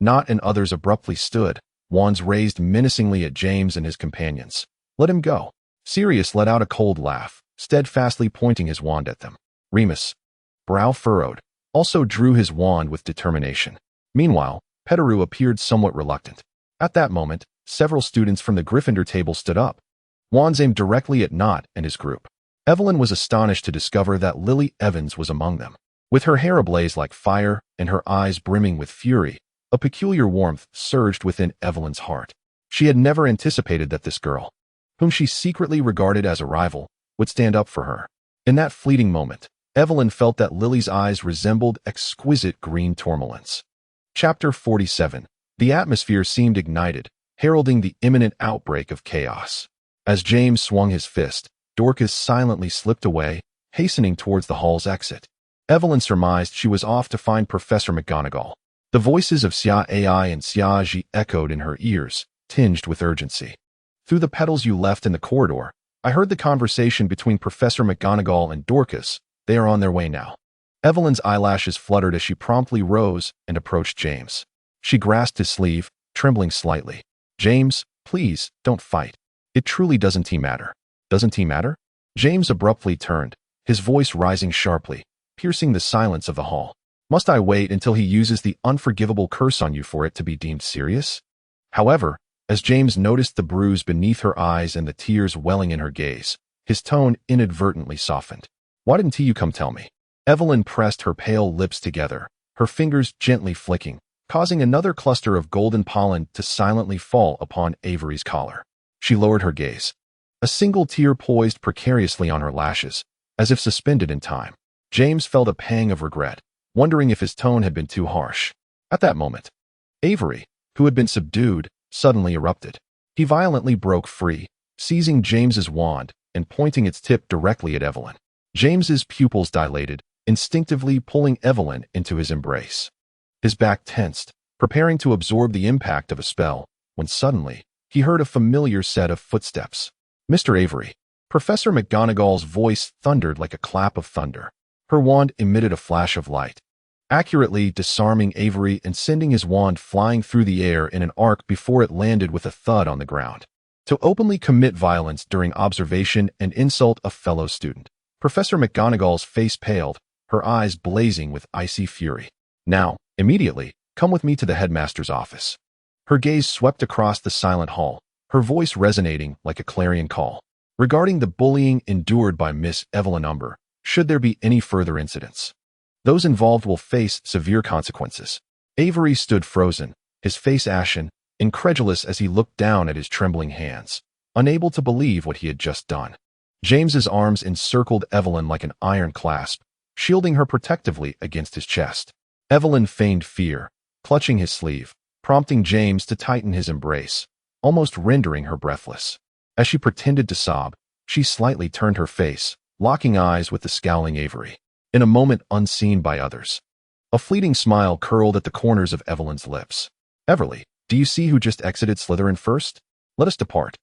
Nott and others abruptly stood, wands raised menacingly at James and his companions. Let him go. Sirius let out a cold laugh, steadfastly pointing his wand at them. Remus, brow furrowed, also drew his wand with determination. Meanwhile, Pettigrew appeared somewhat reluctant. At that moment, several students from the Gryffindor table stood up, wands aimed directly at Nott and his group. Evelyn was astonished to discover that Lily Evans was among them. With her hair ablaze like fire and her eyes brimming with fury, a peculiar warmth surged within Evelyn's heart. She had never anticipated that this girl, whom she secretly regarded as a rival, would stand up for her. In that fleeting moment, Evelyn felt that Lily's eyes resembled exquisite green tourmalines. Chapter 47. The atmosphere seemed ignited, heralding the imminent outbreak of chaos. As James swung his fist, Dorcas silently slipped away, hastening towards the hall's exit. Evelyn surmised she was off to find Professor McGonagall. The voices of Xia Ai and Xia Ji echoed in her ears, tinged with urgency. Through the petals you left in the corridor, I heard the conversation between Professor McGonagall and Dorcas. They are on their way now. Evelyn's eyelashes fluttered as she promptly rose and approached James. She grasped his sleeve, trembling slightly. James, please, don't fight. It truly doesn't matter. Doesn't matter? James abruptly turned, his voice rising sharply, piercing the silence of the hall. Must I wait until he uses the unforgivable curse on you for it to be deemed serious? However, as James noticed the bruise beneath her eyes and the tears welling in her gaze, his tone inadvertently softened. Why didn't you come tell me? Evelyn pressed her pale lips together, her fingers gently flicking, causing another cluster of golden pollen to silently fall upon Avery's collar. She lowered her gaze. A single tear poised precariously on her lashes, as if suspended in time. James felt a pang of regret, wondering if his tone had been too harsh. At that moment, Avery, who had been subdued, suddenly erupted. He violently broke free, seizing James's wand and pointing its tip directly at Evelyn. James's pupils dilated, instinctively pulling Evelyn into his embrace. His back tensed, preparing to absorb the impact of a spell, when suddenly, he heard a familiar set of footsteps. Mr. Avery. Professor McGonagall's voice thundered like a clap of thunder. Her wand emitted a flash of light, accurately disarming Avery and sending his wand flying through the air in an arc before it landed with a thud on the ground. To openly commit violence during observation and insult a fellow student. Professor McGonagall's face paled, her eyes blazing with icy fury. Now, immediately, come with me to the headmaster's office. Her gaze swept across the silent hall, her voice resonating like a clarion call. Regarding the bullying endured by Miss Evelyn Umber, should there be any further incidents, those involved will face severe consequences. Avery stood frozen, his face ashen, incredulous as he looked down at his trembling hands, unable to believe what he had just done. James's arms encircled Evelyn like an iron clasp, shielding her protectively against his chest. Evelyn feigned fear, clutching his sleeve, prompting James to tighten his embrace, almost rendering her breathless. As she pretended to sob, she slightly turned her face, locking eyes with the scowling Avery. In a moment unseen by others, a fleeting smile curled at the corners of Evelyn's lips. Everly, do you see who just exited Slytherin first? Let us depart.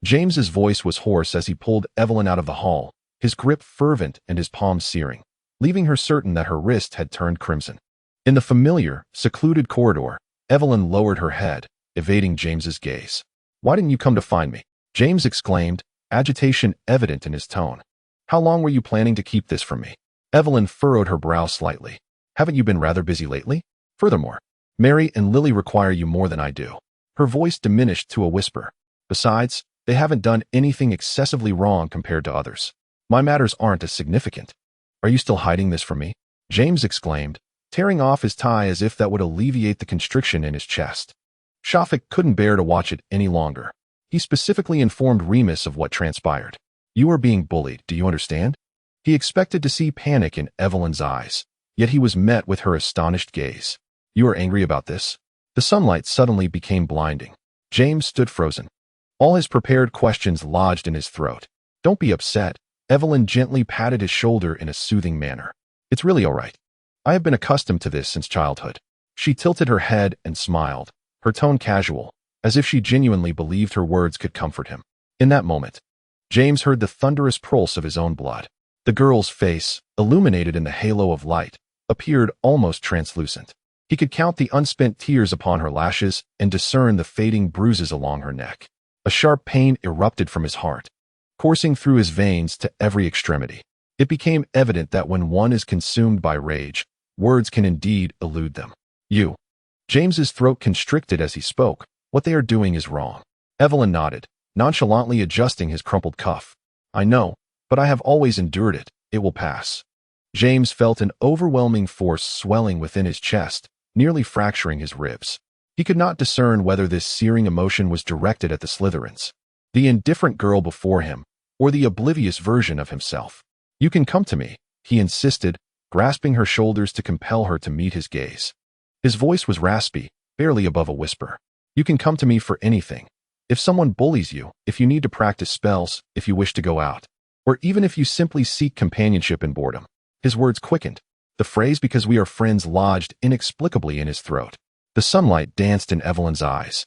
James's voice was hoarse as he pulled Evelyn out of the hall, his grip fervent and his palms searing, leaving her certain that her wrist had turned crimson. In the familiar, secluded corridor, Evelyn lowered her head, evading James's gaze. Why didn't you come to find me? James exclaimed, agitation evident in his tone. How long were you planning to keep this from me? Evelyn furrowed her brow slightly. Haven't you been rather busy lately? Furthermore, Mary and Lily require you more than I do. Her voice diminished to a whisper. Besides, they haven't done anything excessively wrong compared to others. My matters aren't as significant. Are you still hiding this from me? James exclaimed, tearing off his tie as if that would alleviate the constriction in his chest. Shafik couldn't bear to watch it any longer. He specifically informed Remus of what transpired. You are being bullied, do you understand? He expected to see panic in Evelyn's eyes, yet he was met with her astonished gaze. You are angry about this? The sunlight suddenly became blinding. James stood frozen, all his prepared questions lodged in his throat. Don't be upset. Evelyn gently patted his shoulder in a soothing manner. It's really all right. I have been accustomed to this since childhood. She tilted her head and smiled, her tone casual, as if she genuinely believed her words could comfort him. In that moment, James heard the thunderous pulse of his own blood. The girl's face, illuminated in the halo of light, appeared almost translucent. He could count the unspent tears upon her lashes and discern the fading bruises along her neck. A sharp pain erupted from his heart, coursing through his veins to every extremity. It became evident that when one is consumed by rage, words can indeed elude them. You. James's throat constricted as he spoke. What they are doing is wrong. Evelyn nodded, nonchalantly adjusting his crumpled cuff. I know, but I have always endured it. It will pass. James felt an overwhelming force swelling within his chest, nearly fracturing his ribs. He could not discern whether this searing emotion was directed at the Slytherins. the indifferent girl before him, or the oblivious version of himself. You can come to me, he insisted, grasping her shoulders to compel her to meet his gaze. His voice was raspy, barely above a whisper. You can come to me for anything. If someone bullies you, if you need to practice spells, if you wish to go out, or even if you simply seek companionship in boredom. His words quickened. The phrase "because we are friends" lodged inexplicably in his throat. The sunlight danced in Evelyn's eyes,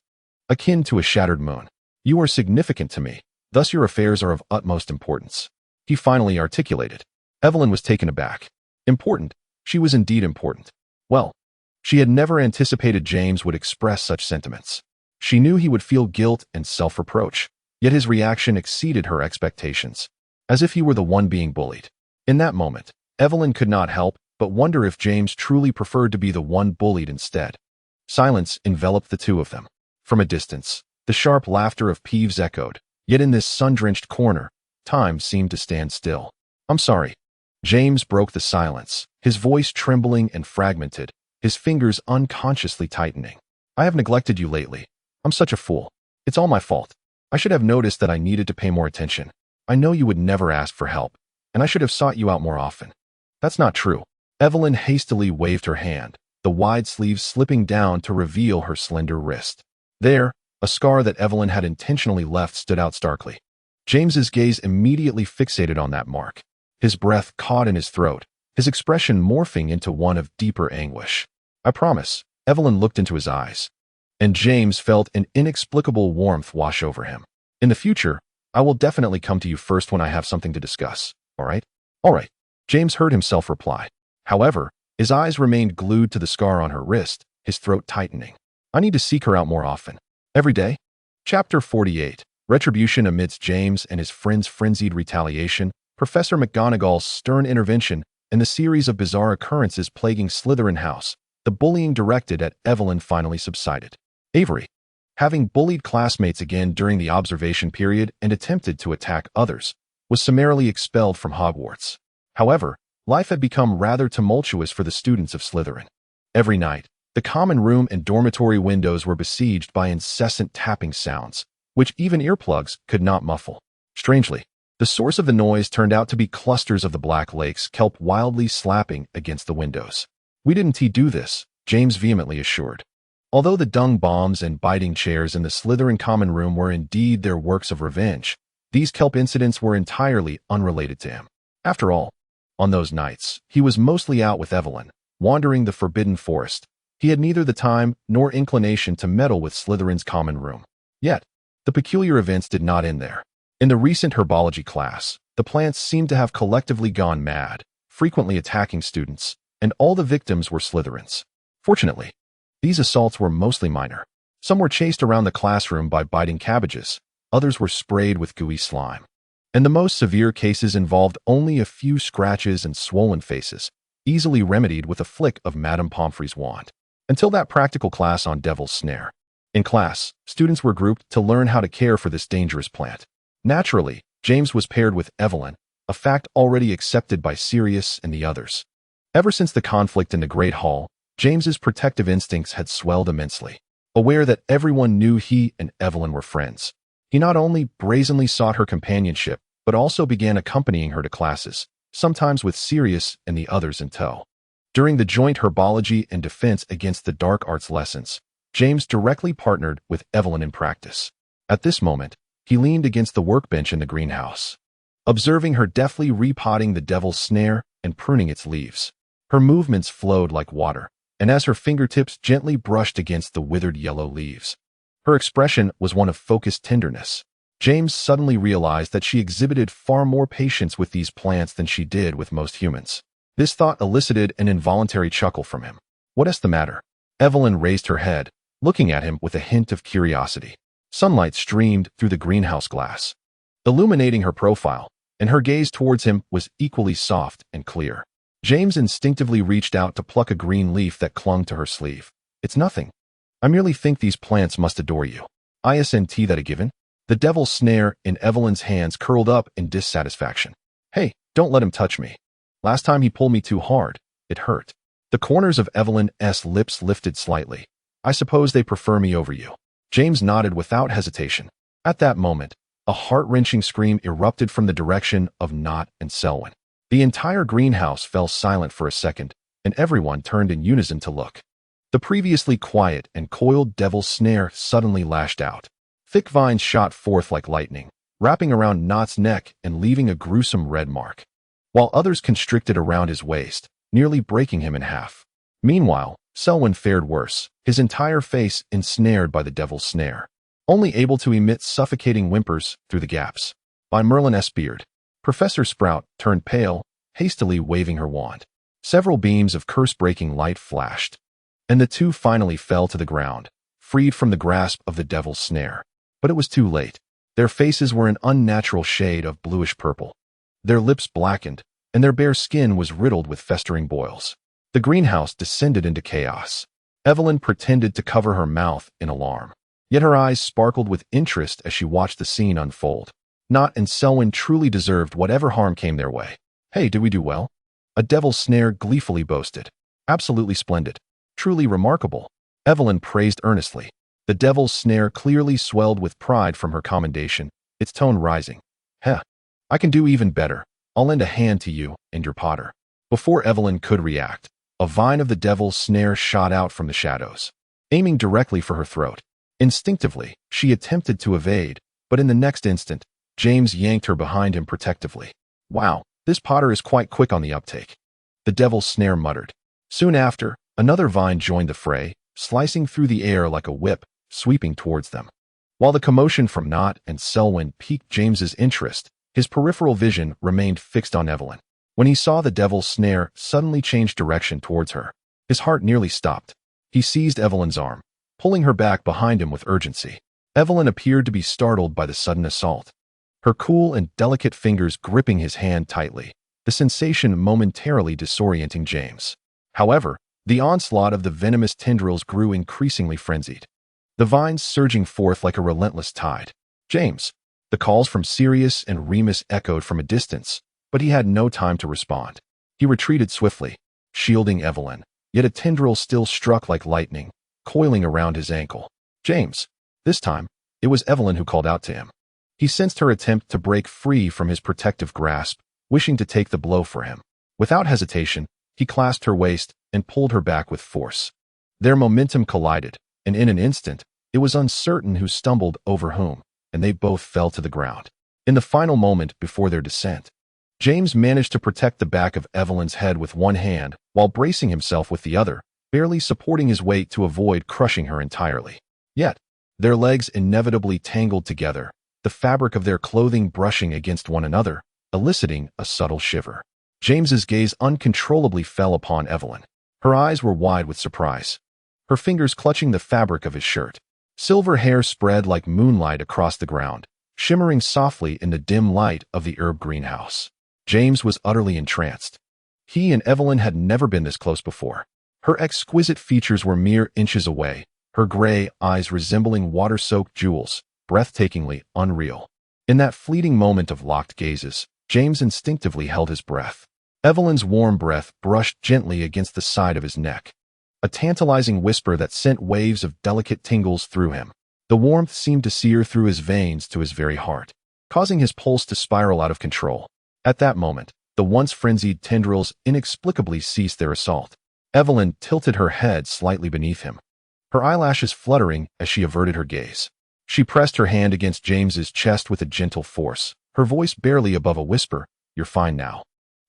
akin to a shattered moon. You are significant to me, thus your affairs are of utmost importance. He finally articulated. Evelyn was taken aback. Important? She was indeed important. Well, she had never anticipated James would express such sentiments. She knew he would feel guilt and self-reproach, yet his reaction exceeded her expectations, as if he were the one being bullied. In that moment, Evelyn could not help but wonder if James truly preferred to be the one bullied instead. Silence enveloped the two of them. From a distance, the sharp laughter of Peeves echoed, yet in this sun-drenched corner, time seemed to stand still. I'm sorry. James broke the silence, his voice trembling and fragmented, his fingers unconsciously tightening. I have neglected you lately. I'm such a fool. It's all my fault. I should have noticed that I needed to pay more attention. I know you would never ask for help, and I should have sought you out more often. That's not true. Evelyn hastily waved her hand, the wide sleeves slipping down to reveal her slender wrist. There, a scar that Evelyn had intentionally left stood out starkly. James's gaze immediately fixated on that mark. His breath caught in his throat, his expression morphing into one of deeper anguish. I promise. Evelyn looked into his eyes, and James felt an inexplicable warmth wash over him. In the future, I will definitely come to you first when I have something to discuss, all right? All right, James heard himself reply. However, his eyes remained glued to the scar on her wrist, his throat tightening. I need to seek her out more often. Every day? Chapter 48. Retribution amidst James and his friend's frenzied retaliation, Professor McGonagall's stern intervention, and the series of bizarre occurrences plaguing Slytherin House. The bullying directed at Evelyn finally subsided. Avery, having bullied classmates again during the observation period and attempted to attack others, was summarily expelled from Hogwarts. However, life had become rather tumultuous for the students of Slytherin. Every night, the common room and dormitory windows were besieged by incessant tapping sounds, which even earplugs could not muffle. Strangely, the source of the noise turned out to be clusters of the Black Lake's kelp wildly slapping against the windows. We didn't do this, James vehemently assured. Although the dung bombs and biting chairs in the Slytherin common room were indeed their works of revenge, these kelp incidents were entirely unrelated to him. After all, on those nights, he was mostly out with Evelyn, wandering the Forbidden Forest. He had neither the time nor inclination to meddle with Slytherin's common room. Yet, the peculiar events did not end there. In the recent herbology class, the plants seemed to have collectively gone mad, frequently attacking students, and all the victims were Slytherins. Fortunately, these assaults were mostly minor. Some were chased around the classroom by biting cabbages, others were sprayed with gooey slime. And the most severe cases involved only a few scratches and swollen faces, easily remedied with a flick of Madame Pomfrey's wand. Until that practical class on Devil's Snare. In class, students were grouped to learn how to care for this dangerous plant. Naturally, James was paired with Evelyn, a fact already accepted by Sirius and the others. Ever since the conflict in the Great Hall, James's protective instincts had swelled immensely. Aware that everyone knew he and Evelyn were friends, he not only brazenly sought her companionship, but also began accompanying her to classes, sometimes with Sirius and the others in tow. During the joint herbology and defense against the dark arts lessons, James directly partnered with Evelyn in practice. At this moment, he leaned against the workbench in the greenhouse, observing her deftly repotting the Devil's Snare and pruning its leaves. Her movements flowed like water, and as her fingertips gently brushed against the withered yellow leaves, her expression was one of focused tenderness. James suddenly realized that she exhibited far more patience with these plants than she did with most humans. This thought elicited an involuntary chuckle from him. What is the matter? Evelyn raised her head, looking at him with a hint of curiosity. Sunlight streamed through the greenhouse glass, illuminating her profile, and her gaze towards him was equally soft and clear. James instinctively reached out to pluck a green leaf that clung to her sleeve. It's nothing. I merely think these plants must adore you. Isn't that a given? The Devil's Snare in Evelyn's hands curled up in dissatisfaction. Hey, don't let him touch me. Last time he pulled me too hard. It hurt. The corners of Evelyn's lips lifted slightly. I suppose they prefer me over you. James nodded without hesitation. At that moment, A heart-wrenching scream erupted from the direction of Nott and Selwyn. The entire greenhouse fell silent for a second, and everyone turned in unison to look. The previously quiet and coiled devil's snare suddenly lashed out. Thick vines shot forth like lightning, wrapping around Nott's neck and leaving a gruesome red mark, while others constricted around his waist, nearly breaking him in half. Meanwhile, Selwyn fared worse, his entire face ensnared by the devil's snare, only able to emit suffocating whimpers through the gaps. By Merlin S. Beard. Professor Sprout turned pale, hastily waving her wand. Several beams of curse-breaking light flashed, and the two finally fell to the ground, freed from the grasp of the devil's snare. But it was too late. Their faces were an unnatural shade of bluish-purple. Their lips blackened, and their bare skin was riddled with festering boils. The greenhouse descended into chaos. Evelyn pretended to cover her mouth in alarm, yet her eyes sparkled with interest as she watched the scene unfold. Nott and Selwyn truly deserved whatever harm came their way. "Hey, did we do well?" A devil's snare gleefully boasted. "Absolutely splendid. Truly remarkable," Evelyn praised earnestly. The devil's snare clearly swelled with pride from her commendation, its tone rising. "Heh, I can do even better. I'll lend a hand to you and your Potter." Before Evelyn could react, a vine of the devil's snare shot out from the shadows, aiming directly for her throat. Instinctively, she attempted to evade, but in the next instant, James yanked her behind him protectively. "Wow, this Potter is quite quick on the uptake," the devil's snare muttered. Soon after, another vine joined the fray, slicing through the air like a whip, sweeping towards them. While the commotion from Nott and Selwyn piqued James's interest, his peripheral vision remained fixed on Evelyn. When he saw the devil's snare suddenly change direction towards her, his heart nearly stopped. He seized Evelyn's arm, pulling her back behind him with urgency. Evelyn appeared to be startled by the sudden assault, her cool and delicate fingers gripping his hand tightly, the sensation momentarily disorienting James. However, the onslaught of the venomous tendrils grew increasingly frenzied, the vines surging forth like a relentless tide. "James!" The calls from Sirius and Remus echoed from a distance, but he had no time to respond. He retreated swiftly, shielding Evelyn, yet a tendril still struck like lightning, coiling around his ankle. "James!" This time, it was Evelyn who called out to him. He sensed her attempt to break free from his protective grasp, wishing to take the blow for him. Without hesitation, he clasped her waist and pulled her back with force. Their momentum collided, and in an instant, it was uncertain who stumbled over whom, and they both fell to the ground. In the final moment before their descent, James managed to protect the back of Evelyn's head with one hand while bracing himself with the other, barely supporting his weight to avoid crushing her entirely. Yet, their legs inevitably tangled together, the fabric of their clothing brushing against one another, eliciting a subtle shiver. James's gaze uncontrollably fell upon Evelyn. Her eyes were wide with surprise, her fingers clutching the fabric of his shirt. Silver hair spread like moonlight across the ground, shimmering softly in the dim light of the herb greenhouse. James was utterly entranced. He and Evelyn had never been this close before. Her exquisite features were mere inches away, her gray eyes resembling water-soaked jewels, breathtakingly unreal. In that fleeting moment of locked gazes, James instinctively held his breath. Evelyn's warm breath brushed gently against the side of his neck, a tantalizing whisper that sent waves of delicate tingles through him. The warmth seemed to sear through his veins to his very heart, causing his pulse to spiral out of control. At that moment, the once frenzied tendrils inexplicably ceased their assault. Evelyn tilted her head slightly beneath him, her eyelashes fluttering as she averted her gaze. She pressed her hand against James's chest with a gentle force, her voice barely above a whisper. "You're fine now.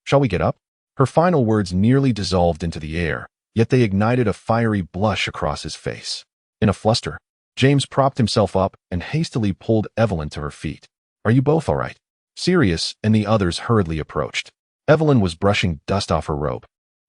Shall we get up?" Her final words nearly dissolved into the air, yet they ignited a fiery blush across his face. In a fluster, James propped himself up and hastily pulled Evelyn to her feet. "Are you both all right?" Sirius and the others hurriedly approached. Evelyn was brushing dust off her robe,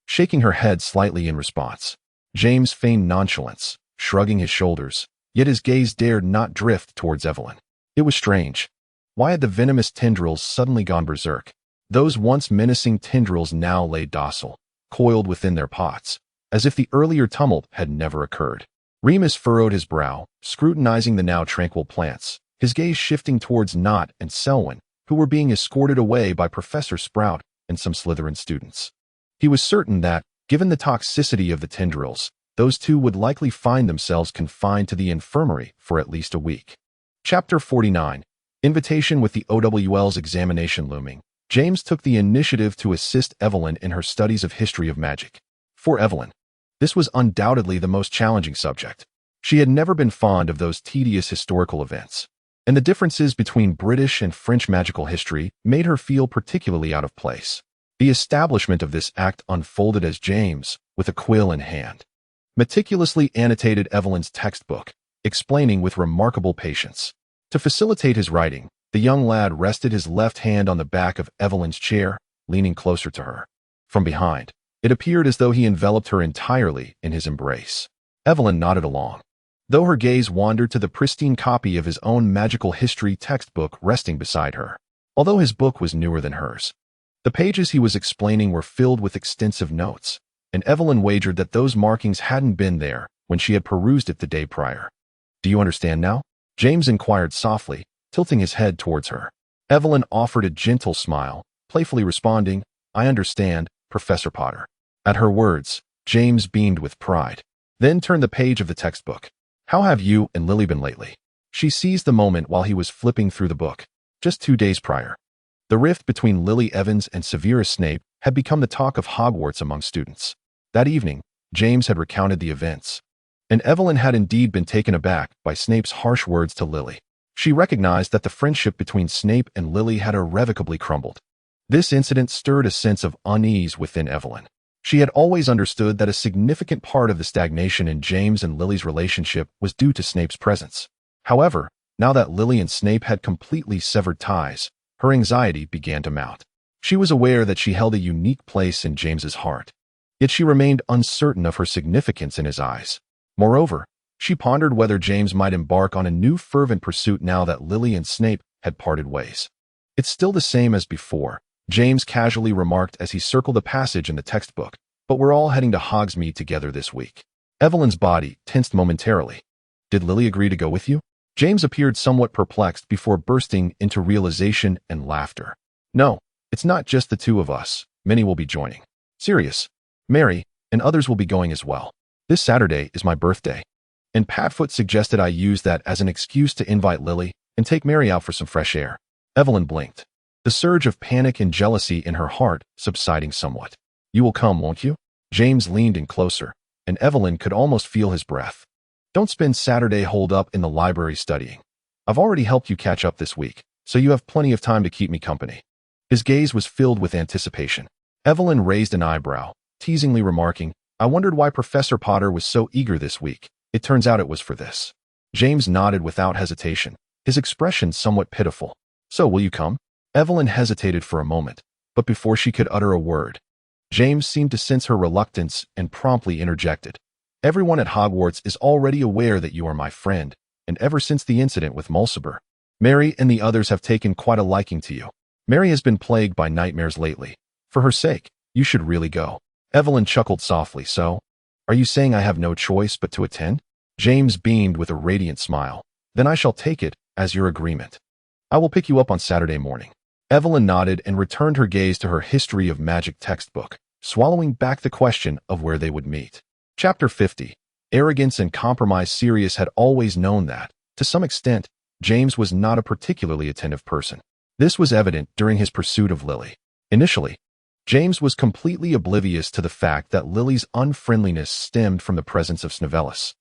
shaking her head slightly in response. James feigned nonchalance, shrugging his shoulders, yet his gaze dared not drift towards Evelyn. It was strange. Why had the venomous tendrils suddenly gone berserk? Those once menacing tendrils now lay docile, coiled within their pots, as if the earlier tumult had never occurred. Remus furrowed his brow, scrutinizing the now tranquil plants, his gaze shifting towards Nott and Selwyn, who were being escorted away by Professor Sprout and some Slytherin students. He was certain that, given the toxicity of the tendrils, those two would likely find themselves confined to the infirmary for at least a week. Chapter 49. Invitation with the OWL's examination looming, James took the initiative to assist Evelyn in her studies of history of magic. For Evelyn, this was undoubtedly the most challenging subject. She had never been fond of those tedious historical events, and the differences between British and French magical history made her feel particularly out of place. The establishment of this act unfolded as James, with a quill in hand, meticulously annotated Evelyn's textbook, explaining with remarkable patience. To facilitate his writing, the young lad rested his left hand on the back of Evelyn's chair, leaning closer to her. From behind, it appeared as though he enveloped her entirely in his embrace. Evelyn nodded along, though her gaze wandered to the pristine copy of his own magical history textbook resting beside her. Although his book was newer than hers, the pages he was explaining were filled with extensive notes, and Evelyn wagered that those markings hadn't been there when she had perused it the day prior. "Do you understand now?" James inquired softly, tilting his head towards her. Evelyn offered a gentle smile, playfully responding, "I understand, Professor Potter." At her words, James beamed with pride, then turned the page of the textbook. "How have you and Lily been lately?" She seized the moment while he was flipping through the book. Just 2 days prior, the rift between Lily Evans and Severus Snape had become the talk of Hogwarts among students. That evening, James had recounted the events, and Evelyn had indeed been taken aback by Snape's harsh words to Lily. She recognized that the friendship between Snape and Lily had irrevocably crumbled. This incident stirred a sense of unease within Evelyn. She had always understood that a significant part of the stagnation in James and Lily's relationship was due to Snape's presence. However, now that Lily and Snape had completely severed ties, her anxiety began to mount. She was aware that she held a unique place in James's heart, yet she remained uncertain of her significance in his eyes. Moreover, she pondered whether James might embark on a new fervent pursuit now that Lily and Snape had parted ways. "It's still the same as before," James casually remarked as he circled a passage in the textbook, "but we're all heading to Hogsmeade together this week." Evelyn's body tensed momentarily. "Did Lily agree to go with you?" James appeared somewhat perplexed before bursting into realization and laughter. "No, it's not just the two of us. Many will be joining. Sirius, Mary, and others will be going as well. This Saturday is my birthday, and Padfoot suggested I use that as an excuse to invite Lily and take Mary out for some fresh air." Evelyn blinked, the surge of panic and jealousy in her heart subsiding somewhat. "You will come, won't you?" James leaned in closer, and Evelyn could almost feel his breath. "Don't spend Saturday holed up in the library studying. I've already helped you catch up this week, so you have plenty of time to keep me company." His gaze was filled with anticipation. Evelyn raised an eyebrow, teasingly remarking, "I wondered why Professor Potter was so eager this week. It turns out it was for this." James nodded without hesitation, his expression somewhat pitiful. "So will you come?" Evelyn hesitated for a moment, but before she could utter a word, James seemed to sense her reluctance and promptly interjected. "Everyone at Hogwarts is already aware that you are my friend, and ever since the incident with Mulciber, Mary and the others have taken quite a liking to you. Mary has been plagued by nightmares lately. For her sake, you should really go." Evelyn chuckled softly. "So, are you saying I have no choice but to attend?" James beamed with a radiant smile. "Then I shall take it as your agreement. I will pick you up on Saturday morning." Evelyn nodded and returned her gaze to her History of Magic textbook, swallowing back the question of where they would meet. Chapter 50. Arrogance and Compromise. Sirius had always known that, to some extent, James was not a particularly attentive person. This was evident during his pursuit of Lily. Initially, James was completely oblivious to the fact that Lily's unfriendliness stemmed from the presence of Snovellis.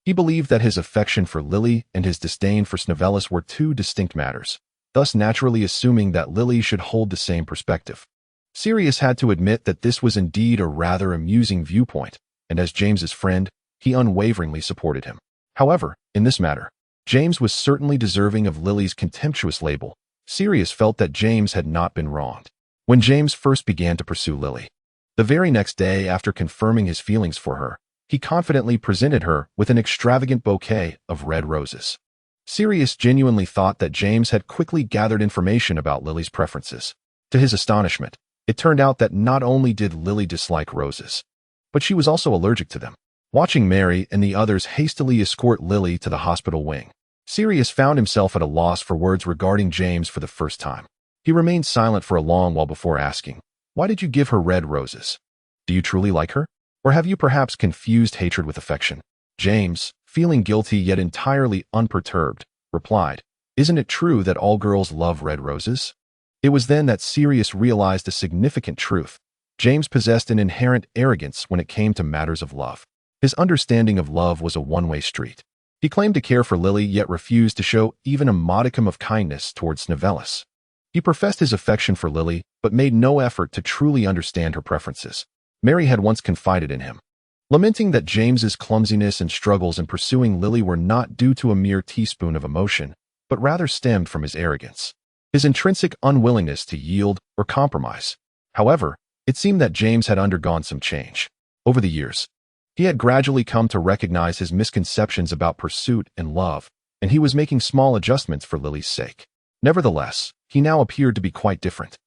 He believed that his affection for Lily and his disdain for Snovellis were two distinct matters, thus naturally assuming that Lily should hold the same perspective. Sirius had to admit that this was indeed a rather amusing viewpoint, and as James's friend, he unwaveringly supported him. However, in this matter, James was certainly deserving of Lily's contemptuous label. Sirius felt that James had not been wronged. When James first began to pursue Lily, the very next day after confirming his feelings for her, he confidently presented her with an extravagant bouquet of red roses. Sirius genuinely thought that James had quickly gathered information about Lily's preferences. To his astonishment, it turned out that not only did Lily dislike roses, but she was also allergic to them. Watching Mary and the others hastily escort Lily to the hospital wing, Sirius found himself at a loss for words regarding James for the first time. He remained silent for a long while before asking, "Why did you give her red roses? Do you truly like her? Or have you perhaps confused hatred with affection?" James, feeling guilty yet entirely unperturbed, replied, Isn't it true that all girls love red roses? It was then that Sirius realized a significant truth. James possessed an inherent arrogance when it came to matters of love. His understanding of love was a one-way street. He claimed to care for Lily yet refused to show even a modicum of kindness towards Novellis. He professed his affection for Lily, but made no effort to truly understand her preferences. Mary had once confided in him, lamenting that James's clumsiness and struggles in pursuing Lily were not due to a mere teaspoon of emotion, but rather stemmed from his arrogance, his intrinsic unwillingness to yield or compromise. However, it seemed that James had undergone some change. Over the years, he had gradually come to recognize his misconceptions about pursuit and love, and he was making small adjustments for Lily's sake. Nevertheless, he now appeared to be quite different.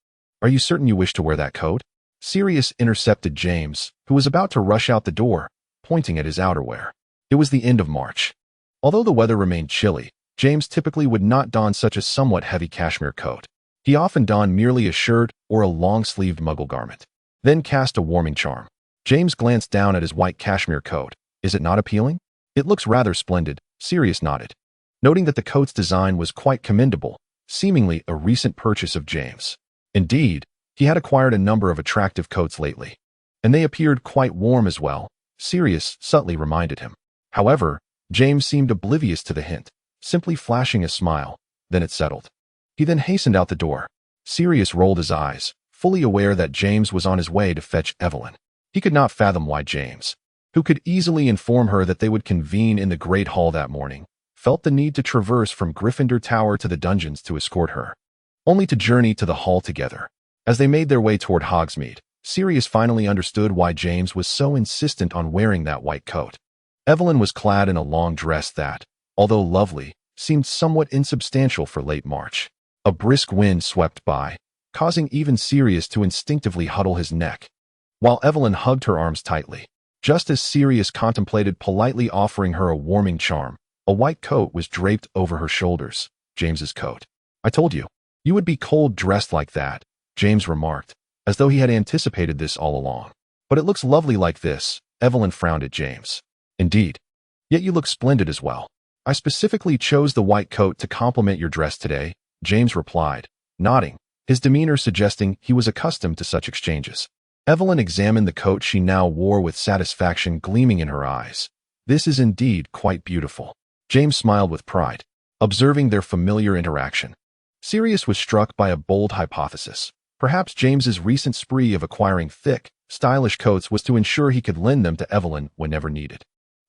"Are you certain you wish to wear that coat?" Sirius intercepted James, who was about to rush out the door, pointing at his outerwear. It was the end of March. Although the weather remained chilly, James typically would not don such a somewhat heavy cashmere coat. He often donned merely a shirt or a long-sleeved muggle garment, then cast a warming charm. James glanced down at his white cashmere coat. "Is it not appealing?" "It looks rather splendid," Sirius nodded, noting that the coat's design was quite commendable, seemingly a recent purchase of James. Indeed, he had acquired a number of attractive coats lately, and they appeared quite warm as well, Sirius subtly reminded him. However, James seemed oblivious to the hint, simply flashing a smile. Then it settled. He then hastened out the door. Sirius rolled his eyes, fully aware that James was on his way to fetch Evelyn. He could not fathom why James, who could easily inform her that they would convene in the Great Hall that morning, felt the need to traverse from Gryffindor Tower to the dungeons to escort her, only to journey to the hall together. As they made their way toward Hogsmeade, Sirius finally understood why James was so insistent on wearing that white coat. Evelyn was clad in a long dress that, although lovely, seemed somewhat insubstantial for late March. A brisk wind swept by, causing even Sirius to instinctively huddle his neck, while Evelyn hugged her arms tightly. Just as Sirius contemplated politely offering her a warming charm, a white coat was draped over her shoulders. James's coat. "I told you, you would be cold dressed like that," James remarked, as though he had anticipated this all along. "But it looks lovely like this." Evelyn frowned at James. "Indeed. Yet you look splendid as well." "I specifically chose the white coat to complement your dress today," James replied, nodding, his demeanor suggesting he was accustomed to such exchanges. Evelyn examined the coat she now wore with satisfaction gleaming in her eyes. "This is indeed quite beautiful." James smiled with pride, observing their familiar interaction. Sirius was struck by a bold hypothesis. Perhaps James's recent spree of acquiring thick, stylish coats was to ensure he could lend them to Evelyn whenever needed.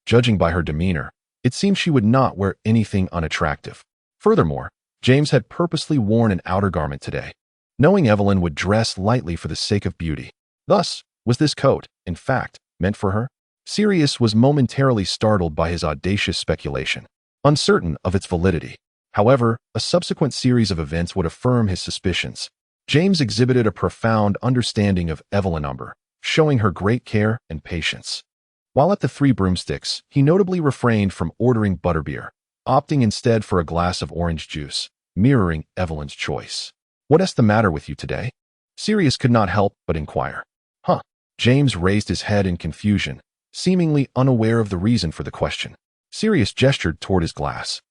Judging by her demeanor, it seemed she would not wear anything unattractive. Furthermore, James had purposely worn an outer garment today, knowing Evelyn would dress lightly for the sake of beauty. Thus, was this coat, in fact, meant for her? Sirius was momentarily startled by his audacious speculation, uncertain of its validity. However, a subsequent series of events would affirm his suspicions. James exhibited a profound understanding of Evelyn Umber, showing her great care and patience. While at the Three Broomsticks, he notably refrained from ordering butterbeer, opting instead for a glass of orange juice, mirroring Evelyn's choice. "What's the matter with you today?" Sirius could not help but inquire. "Huh?" James raised his head in confusion, seemingly unaware of the reason for the question. Sirius gestured toward his glass.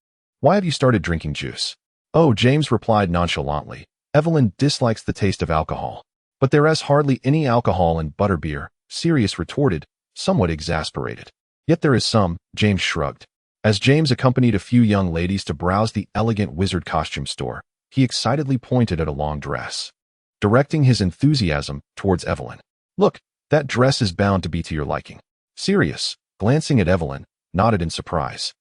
"Why have you started drinking juice?" "Oh," James replied nonchalantly. "Evelyn dislikes the taste of alcohol." "But there is hardly any alcohol in butterbeer," Sirius retorted, somewhat exasperated. "Yet there is some," James shrugged. As James accompanied a few young ladies to browse the elegant wizard costume store, he excitedly pointed at a long dress, directing his enthusiasm towards Evelyn. "Look, that dress is bound to be to your liking." Sirius, glancing at Evelyn, nodded in surprise,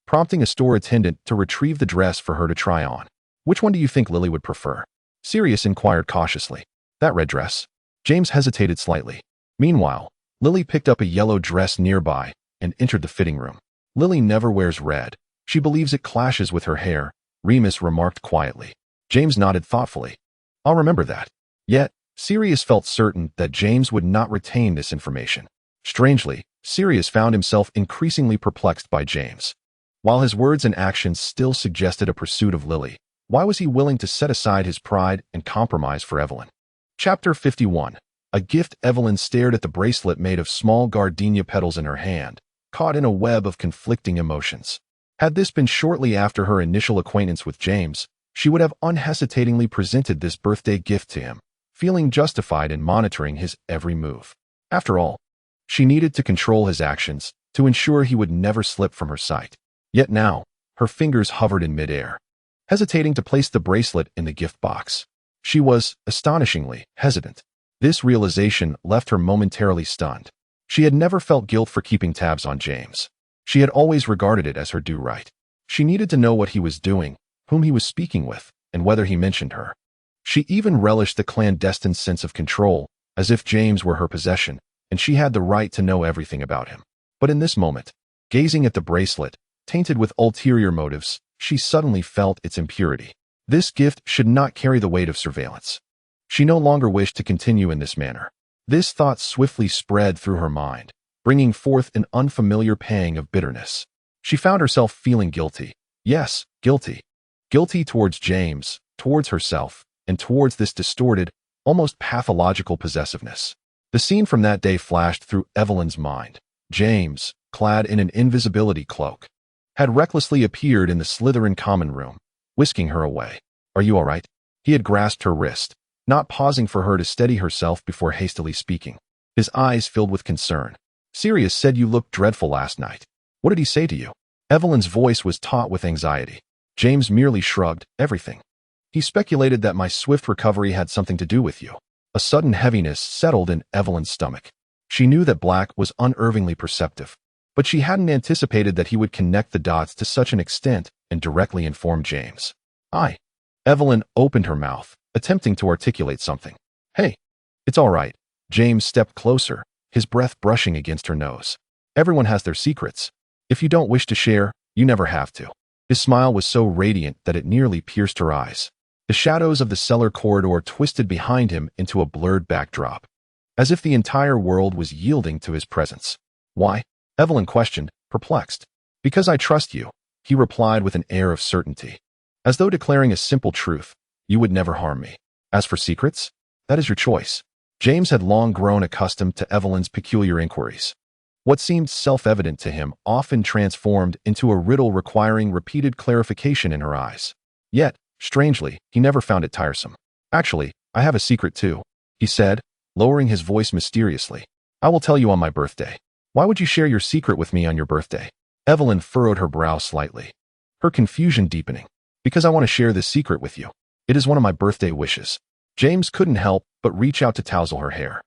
prompting a store attendant to retrieve the dress for her to try on. "Which one do you think Lily would prefer?" Sirius inquired cautiously. "That red dress." James hesitated slightly. Meanwhile, Lily picked up a yellow dress nearby and entered the fitting room. "Lily never wears red. She believes it clashes with her hair," Remus remarked quietly. James nodded thoughtfully. "I'll remember that." Yet, Sirius felt certain that James would not retain this information. Strangely, Sirius found himself increasingly perplexed by James. While his words and actions still suggested a pursuit of Lily, why was he willing to set aside his pride and compromise for Evelyn? Chapter 51. A gift. Evelyn stared at the bracelet made of small gardenia petals in her hand, caught in a web of conflicting emotions. Had this been shortly after her initial acquaintance with James, she would have unhesitatingly presented this birthday gift to him, feeling justified in monitoring his every move. After all, she needed to control his actions to ensure he would never slip from her sight. Yet now, her fingers hovered in midair, hesitating to place the bracelet in the gift box. She was, astonishingly, hesitant. This realization left her momentarily stunned. She had never felt guilt for keeping tabs on James. She had always regarded it as her due right. She needed to know what he was doing, whom he was speaking with, and whether he mentioned her. She even relished the clandestine sense of control, as if James were her possession, and she had the right to know everything about him. But in this moment, gazing at the bracelet, tainted with ulterior motives, she suddenly felt its impurity. This gift should not carry the weight of surveillance. She no longer wished to continue in this manner. This thought swiftly spread through her mind, bringing forth an unfamiliar pang of bitterness. She found herself feeling guilty. Yes, guilty. Guilty towards James, towards herself, and towards this distorted, almost pathological possessiveness. The scene from that day flashed through Evelyn's mind. James, clad in an invisibility cloak, had recklessly appeared in the Slytherin common room, whisking her away. "Are you all right?" He had grasped her wrist, not pausing for her to steady herself before hastily speaking. His eyes filled with concern. "Sirius said you looked dreadful last night. What did he say to you?" Evelyn's voice was taut with anxiety. James merely shrugged. "Everything. He speculated that my swift recovery had something to do with you." A sudden heaviness settled in Evelyn's stomach. She knew that Black was unervingly perceptive, but she hadn't anticipated that he would connect the dots to such an extent and directly inform James. Evelyn opened her mouth, attempting to articulate something. "Hey, it's all right." James stepped closer, his breath brushing against her nose. "Everyone has their secrets. If you don't wish to share, you never have to." His smile was so radiant that it nearly pierced her eyes. The shadows of the cellar corridor twisted behind him into a blurred backdrop, as if the entire world was yielding to his presence. "Why?" Evelyn questioned, perplexed. "Because I trust you," he replied with an air of certainty, as though declaring a simple truth. "You would never harm me. As for secrets, that is your choice." James had long grown accustomed to Evelyn's peculiar inquiries. What seemed self-evident to him often transformed into a riddle requiring repeated clarification in her eyes. Yet, strangely, he never found it tiresome. "Actually, I have a secret too," he said, lowering his voice mysteriously. "I will tell you on my birthday." "Why would you share your secret with me on your birthday?" Evelyn furrowed her brow slightly, her confusion deepening. "Because I want to share this secret with you. It is one of my birthday wishes." James couldn't help but reach out to tousle her hair.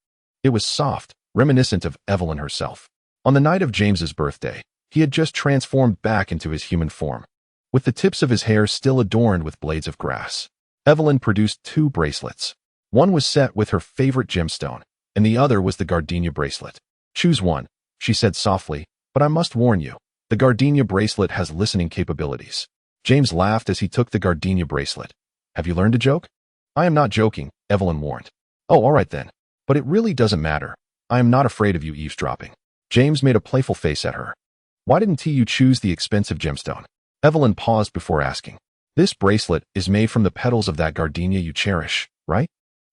It was soft, reminiscent of Evelyn herself. On the night of James's birthday, he had just transformed back into his human form, with the tips of his hair still adorned with blades of grass. Evelyn produced 2 bracelets. One was set with her favorite gemstone, and the other was the gardenia bracelet. "Choose one," she said softly, "but I must warn you, the gardenia bracelet has listening capabilities." James laughed as he took the gardenia bracelet. "Have you learned to joke?" "I am not joking," Evelyn warned. "Oh, all right then. But it really doesn't matter. I am not afraid of you eavesdropping." James made a playful face at her. "Why didn't you choose the expensive gemstone?" Evelyn paused before asking. "This bracelet is made from the petals of that gardenia you cherish, right?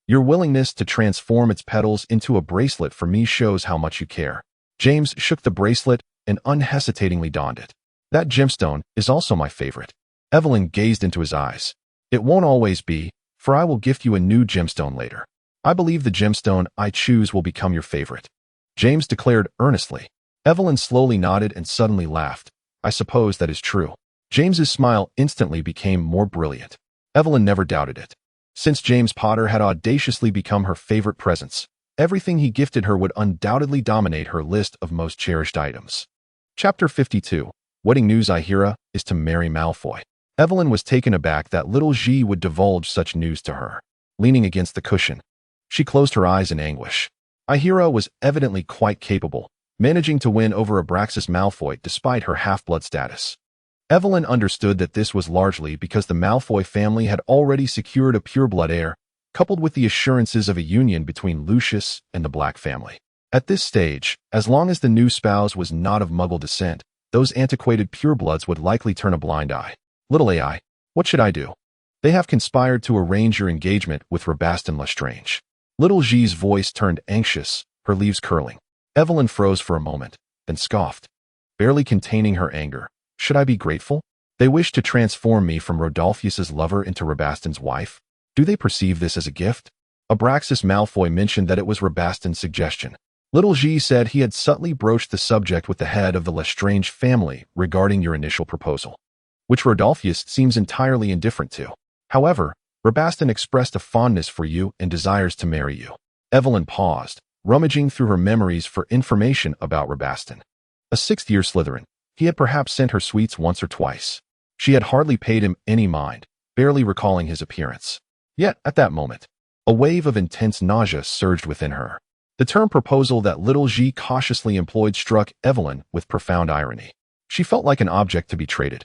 Your willingness to transform its petals into a bracelet for me shows how much you care." James shook the bracelet and unhesitatingly donned it. "That gemstone is also my favorite." Evelyn gazed into his eyes. "It won't always be, for I will gift you a new gemstone later. I believe the gemstone I choose will become your favorite," James declared earnestly. Evelyn slowly nodded and suddenly laughed. "I suppose that is true." James's smile instantly became more brilliant. Evelyn never doubted it. Since James Potter had audaciously become her favorite presents, everything he gifted her would undoubtedly dominate her list of most cherished items. Chapter 52. Wedding news I hear is to marry Malfoy. Evelyn was taken aback that little G would divulge such news to her. Leaning against the cushion, she closed her eyes in anguish. Ahira was evidently quite capable, managing to win over Abraxas Malfoy despite her half-blood status. Evelyn understood that this was largely because the Malfoy family had already secured a pureblood heir, coupled with the assurances of a union between Lucius and the Black family. At this stage, as long as the new spouse was not of Muggle descent, those antiquated purebloods would likely turn a blind eye. "Little AI, what should I do? They have conspired to arrange your engagement with Rabaston Lestrange." Little G's voice turned anxious, her leaves curling. Evelyn froze for a moment, then scoffed, barely containing her anger. Should I be grateful? They wish to transform me from Rodolphus's lover into Rabastin's wife. Do they perceive this as a gift? Abraxas Malfoy mentioned that it was Rabastin's suggestion. Little G said he had subtly broached the subject with the head of the Lestrange family regarding your initial proposal, which Rodolphus seems entirely indifferent to. However, Rabastin expressed a fondness for you and desires to marry you. Evelyn paused, rummaging through her memories for information about Rabastin. A sixth-year Slytherin, he had perhaps sent her sweets once or twice. She had hardly paid him any mind, barely recalling his appearance. Yet, at that moment, a wave of intense nausea surged within her. The term proposal that little G cautiously employed struck Evelyn with profound irony. She felt like an object to be traded,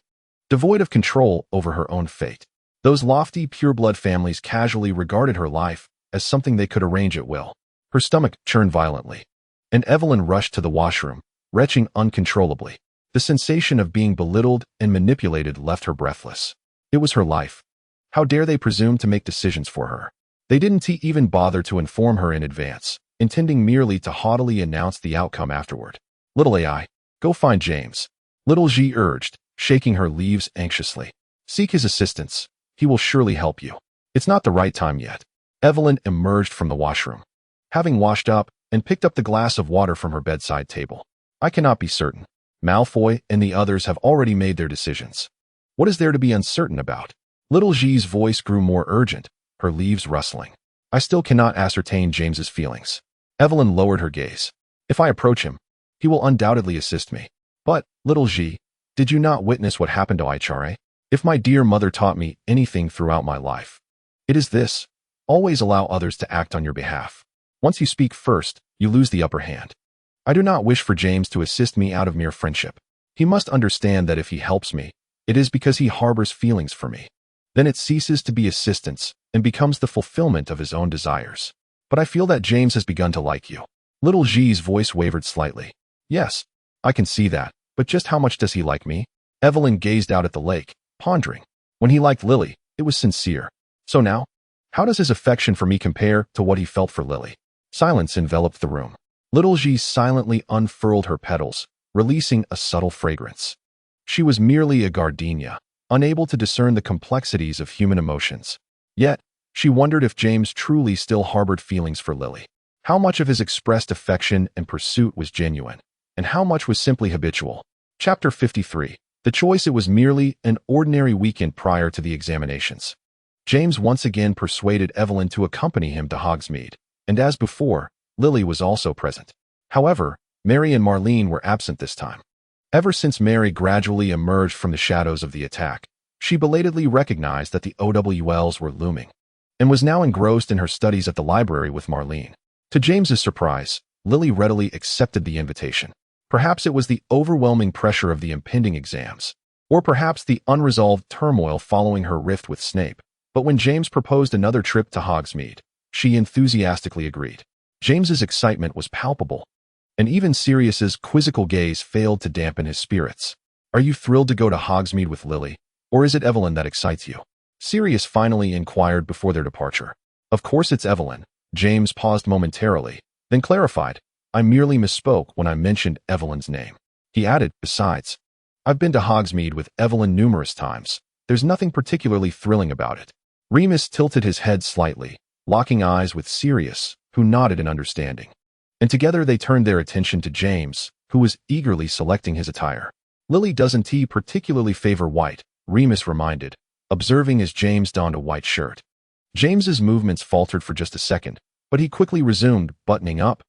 devoid of control over her own fate. Those lofty, pureblood families casually regarded her life as something they could arrange at will. Her stomach churned violently, and Evelyn rushed to the washroom, retching uncontrollably. The sensation of being belittled and manipulated left her breathless. It was her life. How dare they presume to make decisions for her? They didn't even bother to inform her in advance, intending merely to haughtily announce the outcome afterward. Little AI, go find James. Little G urged, shaking her leaves anxiously. Seek his assistance. He will surely help you. It's not the right time yet. Evelyn emerged from the washroom, having washed up and picked up the glass of water from her bedside table. I cannot be certain. Malfoy and the others have already made their decisions. What is there to be uncertain about? Little G's voice grew more urgent, her leaves rustling. I still cannot ascertain James's feelings. Evelyn lowered her gaze. If I approach him, he will undoubtedly assist me. But, little G, did you not witness what happened to Ichare? If my dear mother taught me anything throughout my life, it is this: always allow others to act on your behalf. Once you speak first, you lose the upper hand. I do not wish for James to assist me out of mere friendship. He must understand that if he helps me, it is because he harbors feelings for me. Then it ceases to be assistance and becomes the fulfillment of his own desires. But I feel that James has begun to like you. Little G's voice wavered slightly. Yes, I can see that, but just how much does he like me? Evelyn gazed out at the lake, pondering. When he liked Lily, it was sincere. So now, how does his affection for me compare to what he felt for Lily? Silence enveloped the room. Little G silently unfurled her petals, releasing a subtle fragrance. She was merely a gardenia, unable to discern the complexities of human emotions. Yet, she wondered if James truly still harbored feelings for Lily. How much of his expressed affection and pursuit was genuine, and how much was simply habitual? Chapter 53. The choice. It was merely an ordinary weekend prior to the examinations. James once again persuaded Evelyn to accompany him to Hogsmeade, and as before, Lily was also present. However, Mary and Marlene were absent this time. Ever since Mary gradually emerged from the shadows of the attack, she belatedly recognized that the OWLs were looming, and was now engrossed in her studies at the library with Marlene. To James's surprise, Lily readily accepted the invitation. Perhaps it was the overwhelming pressure of the impending exams, or perhaps the unresolved turmoil following her rift with Snape. But when James proposed another trip to Hogsmeade, she enthusiastically agreed. James's excitement was palpable, and even Sirius's quizzical gaze failed to dampen his spirits. Are you thrilled to go to Hogsmeade with Lily, or is it Evelyn that excites you? Sirius finally inquired before their departure. Of course it's Evelyn. James paused momentarily, then clarified. I merely misspoke when I mentioned Evelyn's name. He added, besides, I've been to Hogsmeade with Evelyn numerous times. There's nothing particularly thrilling about it. Remus tilted his head slightly, locking eyes with Sirius, who nodded in understanding. And together they turned their attention to James, who was eagerly selecting his attire. Lily doesn't particularly favor white, Remus reminded, observing as James donned a white shirt. James's movements faltered for just a second, but he quickly resumed, buttoning up.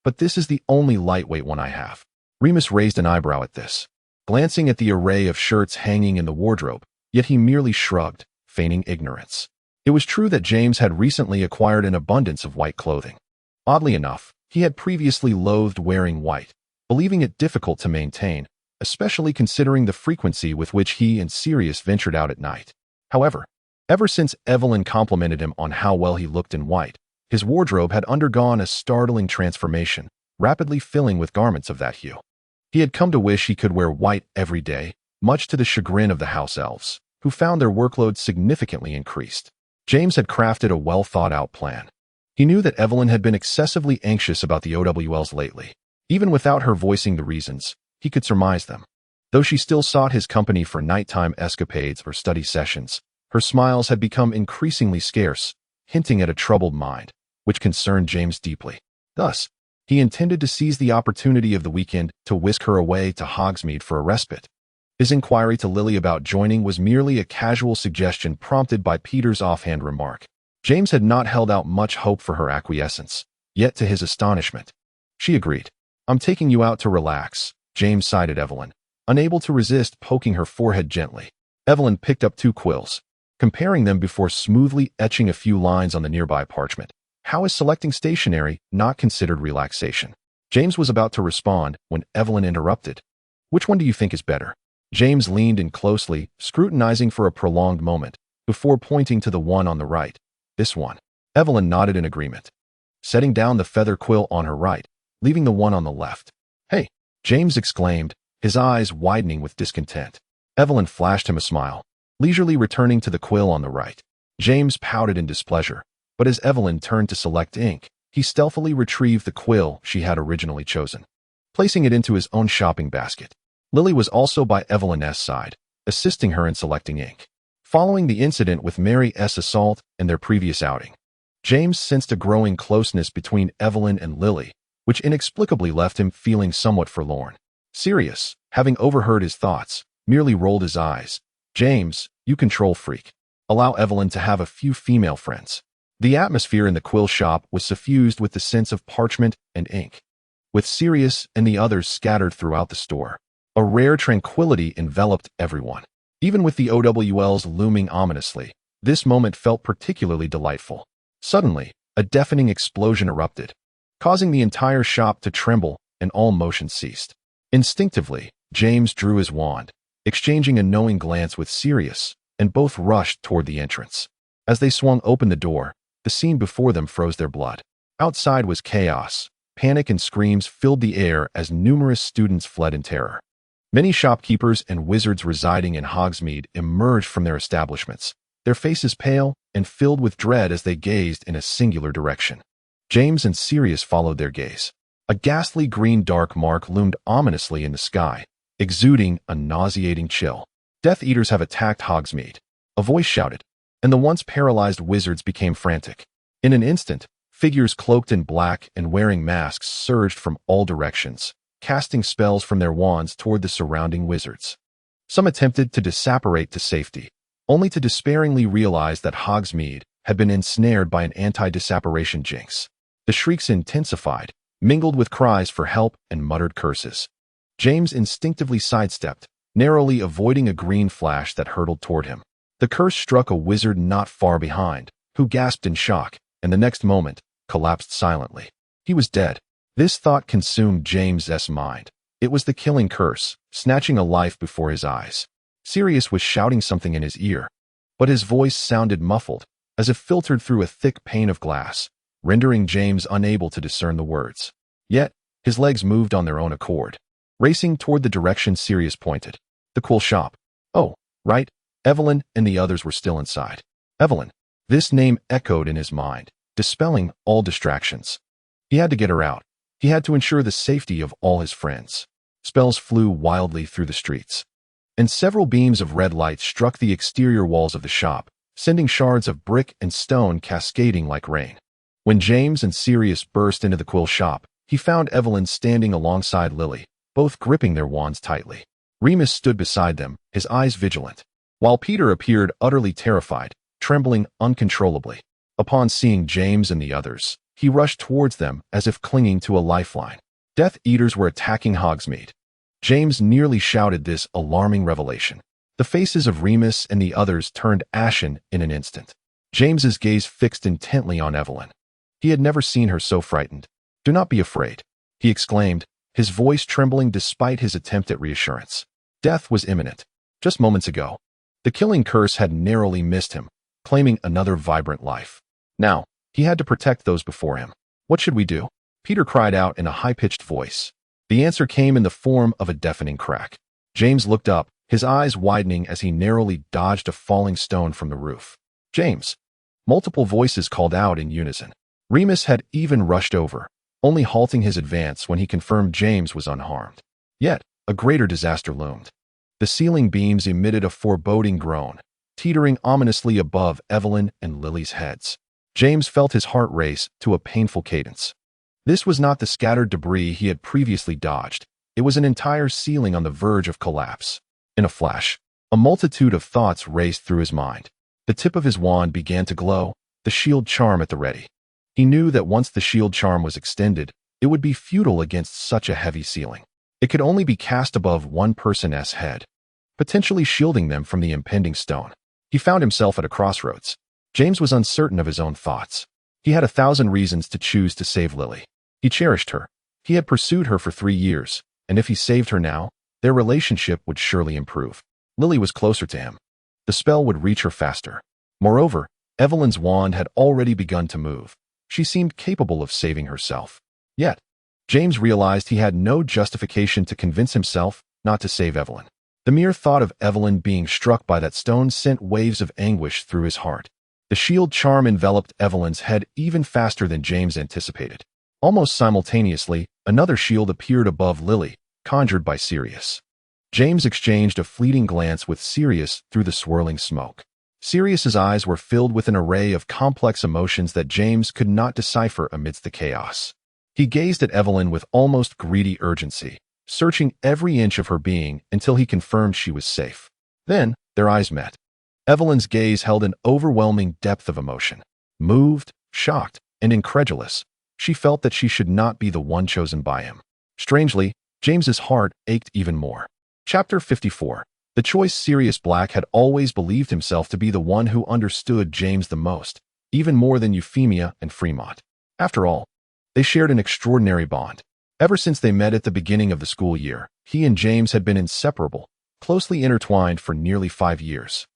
But this is the only lightweight one I have. Remus raised an eyebrow at this, glancing at the array of shirts hanging in the wardrobe, yet he merely shrugged, feigning ignorance. It was true that James had recently acquired an abundance of white clothing. Oddly enough, he had previously loathed wearing white, believing it difficult to maintain, especially considering the frequency with which he and Sirius ventured out at night. However, ever since Evelyn complimented him on how well he looked in white, his wardrobe had undergone a startling transformation, rapidly filling with garments of that hue. He had come to wish he could wear white every day, much to the chagrin of the house elves, who found their workload significantly increased. James had crafted a well-thought-out plan. He knew that Evelyn had been excessively anxious about the OWLs lately. Even without her voicing the reasons, he could surmise them. Though she still sought his company for nighttime escapades or study sessions, her smiles had become increasingly scarce, hinting at a troubled mind, which concerned James deeply. Thus, he intended to seize the opportunity of the weekend to whisk her away to Hogsmeade for a respite. His inquiry to Lily about joining was merely a casual suggestion prompted by Peter's offhand remark. James had not held out much hope for her acquiescence, yet to his astonishment, she agreed. "I'm taking you out to relax," James sighed at Evelyn, unable to resist poking her forehead gently. Evelyn picked up 2 quills, comparing them before smoothly etching a few lines on the nearby parchment. How is selecting stationery not considered relaxation? James was about to respond when Evelyn interrupted. "Which one do you think is better?" James leaned in closely, scrutinizing for a prolonged moment, before pointing to the one on the right. "This one." Evelyn nodded in agreement, setting down the feather quill on her right, leaving the one on the left. "Hey!" James exclaimed, his eyes widening with discontent. Evelyn flashed him a smile, leisurely returning to the quill on the right. James pouted in displeasure, but as Evelyn turned to select ink, he stealthily retrieved the quill she had originally chosen, placing it into his own shopping basket. Lily was also by Evelyn's side, assisting her in selecting ink. Following the incident with Mary's assault and their previous outing, James sensed a growing closeness between Evelyn and Lily, which inexplicably left him feeling somewhat forlorn. Sirius, having overheard his thoughts, merely rolled his eyes. "James, you control freak. Allow Evelyn to have a few female friends." The atmosphere in the quill shop was suffused with the sense of parchment and ink. With Sirius and the others scattered throughout the store, a rare tranquility enveloped everyone. Even with the OWLs looming ominously, this moment felt particularly delightful. Suddenly, a deafening explosion erupted, causing the entire shop to tremble and all motion ceased. Instinctively, James drew his wand, exchanging a knowing glance with Sirius, and both rushed toward the entrance. As they swung open the door, the scene before them froze their blood. Outside was chaos. Panic and screams filled the air as numerous students fled in terror. Many shopkeepers and wizards residing in Hogsmeade emerged from their establishments, their faces pale and filled with dread as they gazed in a singular direction. James and Sirius followed their gaze. A ghastly green dark mark loomed ominously in the sky, exuding a nauseating chill. "Death Eaters have attacked Hogsmeade," a voice shouted, and the once paralyzed wizards became frantic. In an instant, figures cloaked in black and wearing masks surged from all directions, casting spells from their wands toward the surrounding wizards. Some attempted to disapparate to safety, only to despairingly realize that Hogsmeade had been ensnared by an anti-disapparation jinx. The shrieks intensified, mingled with cries for help and muttered curses. James instinctively sidestepped, narrowly avoiding a green flash that hurtled toward him. The curse struck a wizard not far behind, who gasped in shock, and the next moment, collapsed silently. He was dead. This thought consumed James's mind. It was the killing curse, snatching a life before his eyes. Sirius was shouting something in his ear, but his voice sounded muffled, as if filtered through a thick pane of glass, rendering James unable to discern the words. Yet, his legs moved on their own accord, racing toward the direction Sirius pointed. The quill shop. Oh, right, Evelyn and the others were still inside. Evelyn. This name echoed in his mind, dispelling all distractions. He had to get her out. He had to ensure the safety of all his friends. Spells flew wildly through the streets, and several beams of red light struck the exterior walls of the shop, sending shards of brick and stone cascading like rain. When James and Sirius burst into the quill shop, he found Evelyn standing alongside Lily, both gripping their wands tightly. Remus stood beside them, his eyes vigilant, while Peter appeared utterly terrified, trembling uncontrollably. Upon seeing James and the others, he rushed towards them as if clinging to a lifeline. Death Eaters were attacking Hogsmeade. James nearly shouted this alarming revelation. The faces of Remus and the others turned ashen in an instant. James's gaze fixed intently on Evelyn. He had never seen her so frightened. "Do not be afraid," he exclaimed, his voice trembling despite his attempt at reassurance. Death was imminent. Just moments ago, the killing curse had narrowly missed him, claiming another vibrant life. Now, he had to protect those before him. "What should we do?" Peter cried out in a high-pitched voice. The answer came in the form of a deafening crack. James looked up, his eyes widening as he narrowly dodged a falling stone from the roof. "James!" Multiple voices called out in unison. Remus had even rushed over, only halting his advance when he confirmed James was unharmed. Yet, a greater disaster loomed. The ceiling beams emitted a foreboding groan, teetering ominously above Evelyn and Lily's heads. James felt his heart race to a painful cadence. This was not the scattered debris he had previously dodged. It was an entire ceiling on the verge of collapse. In a flash, a multitude of thoughts raced through his mind. The tip of his wand began to glow, the shield charm at the ready. He knew that once the shield charm was extended, it would be futile against such a heavy ceiling. It could only be cast above one person's head, potentially shielding them from the impending stone. He found himself at a crossroads. James was uncertain of his own thoughts. He had 1,000 reasons to choose to save Lily. He cherished her. He had pursued her for 3 years, and if he saved her now, their relationship would surely improve. Lily was closer to him. The spell would reach her faster. Moreover, Evelyn's wand had already begun to move. She seemed capable of saving herself. Yet, James realized he had no justification to convince himself not to save Evelyn. The mere thought of Evelyn being struck by that stone sent waves of anguish through his heart. The shield charm enveloped Evelyn's head even faster than James anticipated. Almost simultaneously, another shield appeared above Lily, conjured by Sirius. James exchanged a fleeting glance with Sirius through the swirling smoke. Sirius's eyes were filled with an array of complex emotions that James could not decipher amidst the chaos. He gazed at Evelyn with almost greedy urgency, searching every inch of her being until he confirmed she was safe. Then, their eyes met. Evelyn's gaze held an overwhelming depth of emotion. Moved, shocked, and incredulous, she felt that she should not be the one chosen by him. Strangely, James's heart ached even more. Chapter 54. The choice. Sirius Black had always believed himself to be the one who understood James the most, even more than Euphemia and Fremont. After all, they shared an extraordinary bond. Ever since they met at the beginning of the school year, he and James had been inseparable, closely intertwined for nearly 5 years.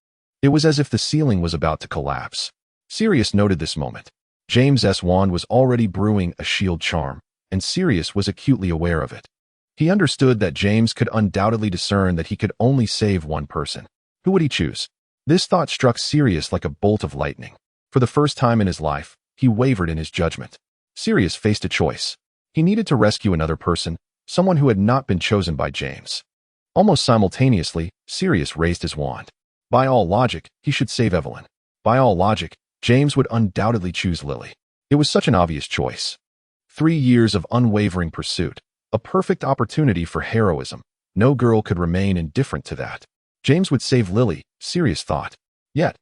It was as if the ceiling was about to collapse. Sirius noted this moment. James's wand was already brewing a shield charm, and Sirius was acutely aware of it. He understood that James could undoubtedly discern that he could only save one person. Who would he choose? This thought struck Sirius like a bolt of lightning. For the first time in his life, he wavered in his judgment. Sirius faced a choice. He needed to rescue another person, someone who had not been chosen by James. Almost simultaneously, Sirius raised his wand. By all logic, he should save Evelyn. By all logic, James would undoubtedly choose Lily. It was such an obvious choice. 3 years of unwavering pursuit. A perfect opportunity for heroism. No girl could remain indifferent to that. James would save Lily, Sirius thought. Yet,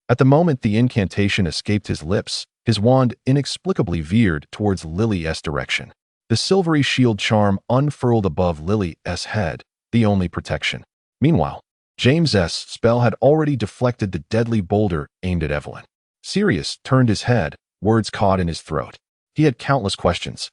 at the moment the incantation escaped his lips, his wand inexplicably veered towards Lily's direction. The silvery shield charm unfurled above Lily's head, the only protection. Meanwhile, James's spell had already deflected the deadly boulder aimed at Evelyn. Sirius turned his head, words caught in his throat. He had countless questions.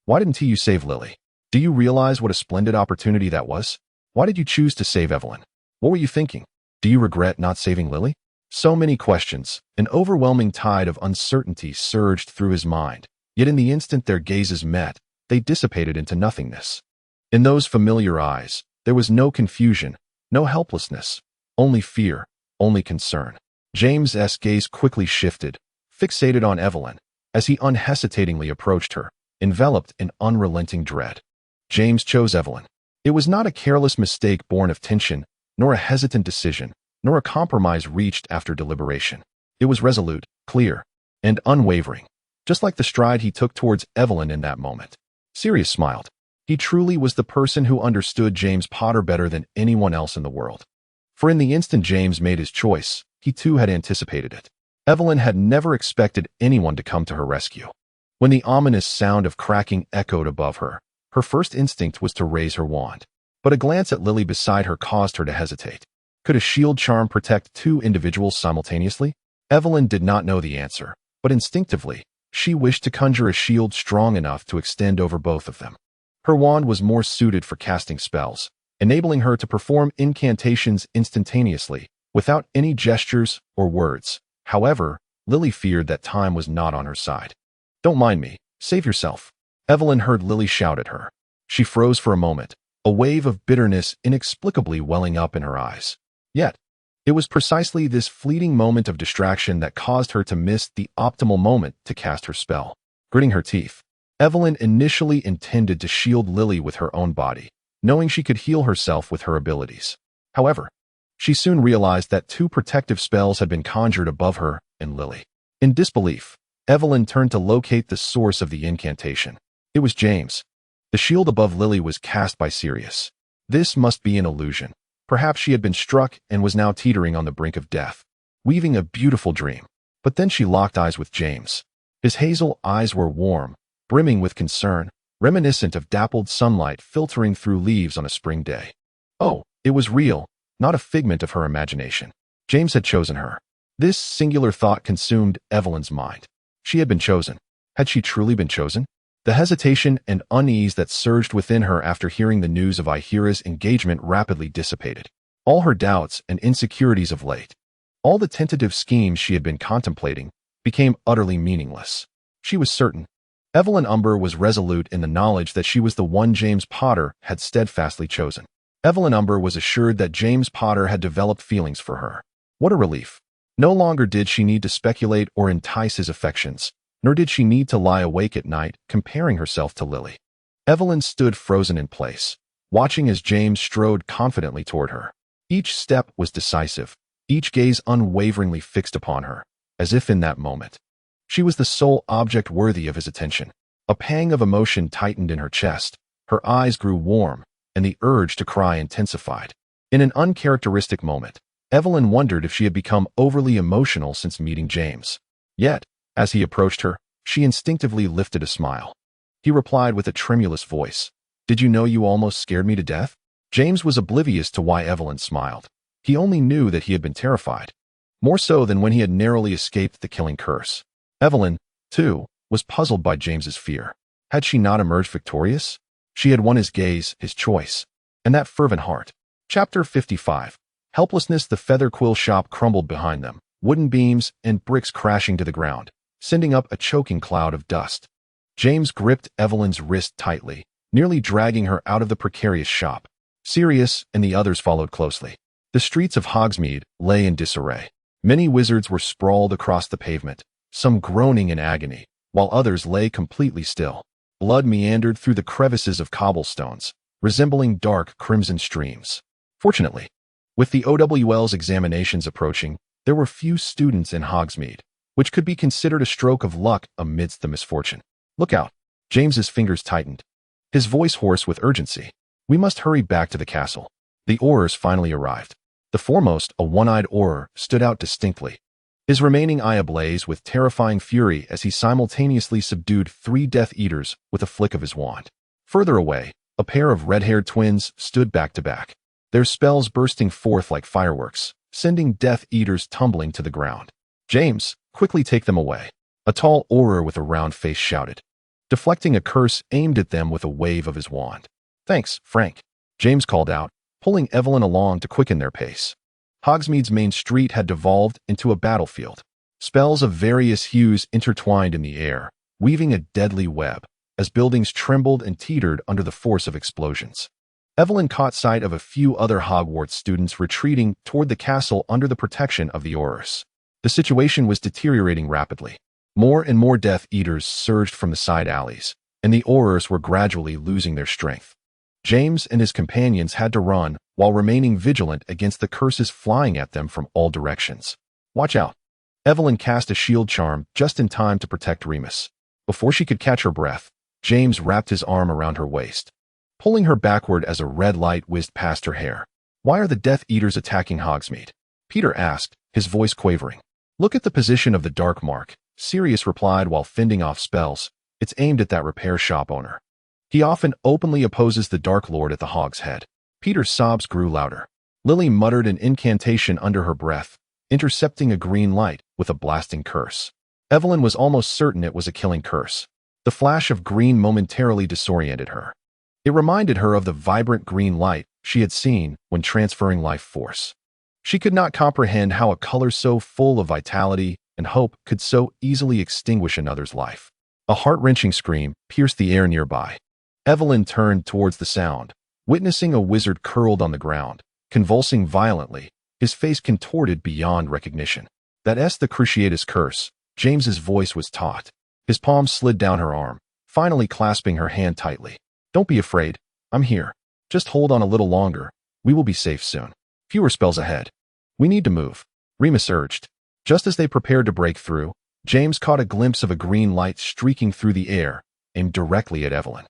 Why didn't you save Lily? Do you realize what a splendid opportunity that was? Why did you choose to save Evelyn? What were you thinking? Do you regret not saving Lily? So many questions. An overwhelming tide of uncertainty surged through his mind. Yet in the instant their gazes met, they dissipated into nothingness. In those familiar eyes, there was no confusion, no helplessness, only fear, only concern. James's gaze quickly shifted, fixated on Evelyn, as he unhesitatingly approached her, enveloped in unrelenting dread. James chose Evelyn. It was not a careless mistake born of tension, nor a hesitant decision, nor a compromise reached after deliberation. It was resolute, clear, and unwavering, just like the stride he took towards Evelyn in that moment. Sirius smiled. He truly was the person who understood James Potter better than anyone else in the world. For in the instant James made his choice, he too had anticipated it. Evelyn had never expected anyone to come to her rescue. When the ominous sound of cracking echoed above her, her first instinct was to raise her wand. But a glance at Lily beside her caused her to hesitate. Could a shield charm protect 2 individuals simultaneously? Evelyn did not know the answer, but instinctively, she wished to conjure a shield strong enough to extend over both of them. Her wand was more suited for casting spells, enabling her to perform incantations instantaneously, without any gestures or words. However, Lily feared that time was not on her side. "Don't mind me, save yourself," Evelyn heard Lily shout at her. She froze for a moment, a wave of bitterness inexplicably welling up in her eyes. Yet, it was precisely this fleeting moment of distraction that caused her to miss the optimal moment to cast her spell. Gritting her teeth, Evelyn initially intended to shield Lily with her own body, knowing she could heal herself with her abilities. However, she soon realized that 2 protective spells had been conjured above her and Lily. In disbelief, Evelyn turned to locate the source of the incantation. It was James. The shield above Lily was cast by Sirius. This must be an illusion. Perhaps she had been struck and was now teetering on the brink of death, weaving a beautiful dream. But then she locked eyes with James. His hazel eyes were warm, brimming with concern, reminiscent of dappled sunlight filtering through leaves on a spring day. Oh, it was real, not a figment of her imagination. James had chosen her. This singular thought consumed Evelyn's mind. She had been chosen. Had she truly been chosen? The hesitation and unease that surged within her after hearing the news of Ihira's engagement rapidly dissipated. All her doubts and insecurities of late, all the tentative schemes she had been contemplating, became utterly meaningless. She was certain. Evelyn Umber was resolute in the knowledge that she was the one James Potter had steadfastly chosen. Evelyn Umber was assured that James Potter had developed feelings for her. What a relief. No longer did she need to speculate or entice his affections, nor did she need to lie awake at night comparing herself to Lily. Evelyn stood frozen in place, watching as James strode confidently toward her. Each step was decisive, each gaze unwaveringly fixed upon her, as if in that moment she was the sole object worthy of his attention. A pang of emotion tightened in her chest, her eyes grew warm, and the urge to cry intensified. In an uncharacteristic moment, Evelyn wondered if she had become overly emotional since meeting James. Yet, as he approached her, she instinctively lifted a smile. He replied with a tremulous voice, "Did you know you almost scared me to death?" James was oblivious to why Evelyn smiled. He only knew that he had been terrified, more so than when he had narrowly escaped the killing curse. Evelyn, too, was puzzled by James's fear. Had she not emerged victorious? She had won his gaze, his choice, and that fervent heart. Chapter 55. Helplessness. The feather quill shop crumbled behind them, wooden beams and bricks crashing to the ground, sending up a choking cloud of dust. James gripped Evelyn's wrist tightly, nearly dragging her out of the precarious shop. Sirius and the others followed closely. The streets of Hogsmeade lay in disarray. Many wizards were sprawled across the pavement, some groaning in agony, while others lay completely still. Blood meandered through the crevices of cobblestones, resembling dark crimson streams. Fortunately, with the OWL's examinations approaching, there were few students in Hogsmeade, which could be considered a stroke of luck amidst the misfortune. "Look out!" James's fingers tightened, his voice hoarse with urgency. "We must hurry back to the castle." The Aurors finally arrived. The foremost, a one-eyed Auror, stood out distinctly, his remaining eye ablaze with terrifying fury as he simultaneously subdued 3 Death Eaters with a flick of his wand. Further away, a pair of red-haired twins stood back to back, their spells bursting forth like fireworks, sending Death Eaters tumbling to the ground. "James, quickly take them away," a tall Auror with a round face shouted, deflecting a curse aimed at them with a wave of his wand. "Thanks, Frank," James called out, pulling Evelyn along to quicken their pace. Hogsmeade's main street had devolved into a battlefield. Spells of various hues intertwined in the air, weaving a deadly web, as buildings trembled and teetered under the force of explosions. Evelyn caught sight of a few other Hogwarts students retreating toward the castle under the protection of the Aurors. The situation was deteriorating rapidly. More and more Death Eaters surged from the side alleys, and the Aurors were gradually losing their strength. James and his companions had to run while remaining vigilant against the curses flying at them from all directions. "Watch out." Evelyn cast a shield charm just in time to protect Remus. Before she could catch her breath, James wrapped his arm around her waist, pulling her backward as a red light whizzed past her hair. "Why are the Death Eaters attacking Hogsmeade?" Peter asked, his voice quavering. "Look at the position of the Dark Mark," Sirius replied while fending off spells. "It's aimed at that repair shop owner. He often openly opposes the Dark Lord at the Hog's Head." Peter's sobs grew louder. Lily muttered an incantation under her breath, intercepting a green light with a blasting curse. Evelyn was almost certain it was a killing curse. The flash of green momentarily disoriented her. It reminded her of the vibrant green light she had seen when transferring life force. She could not comprehend how a color so full of vitality and hope could so easily extinguish another's life. A heart-wrenching scream pierced the air nearby. Evelyn turned towards the sound, witnessing a wizard curled on the ground, convulsing violently, his face contorted beyond recognition. "That's the Cruciatus curse," James's voice was taut. His palm slid down her arm, finally clasping her hand tightly. "Don't be afraid. I'm here. Just hold on a little longer. We will be safe soon." Fewer spells ahead. We need to move, Remus urged. Just as they prepared to break through, James caught a glimpse of a green light streaking through the air, aimed directly at Evelyn.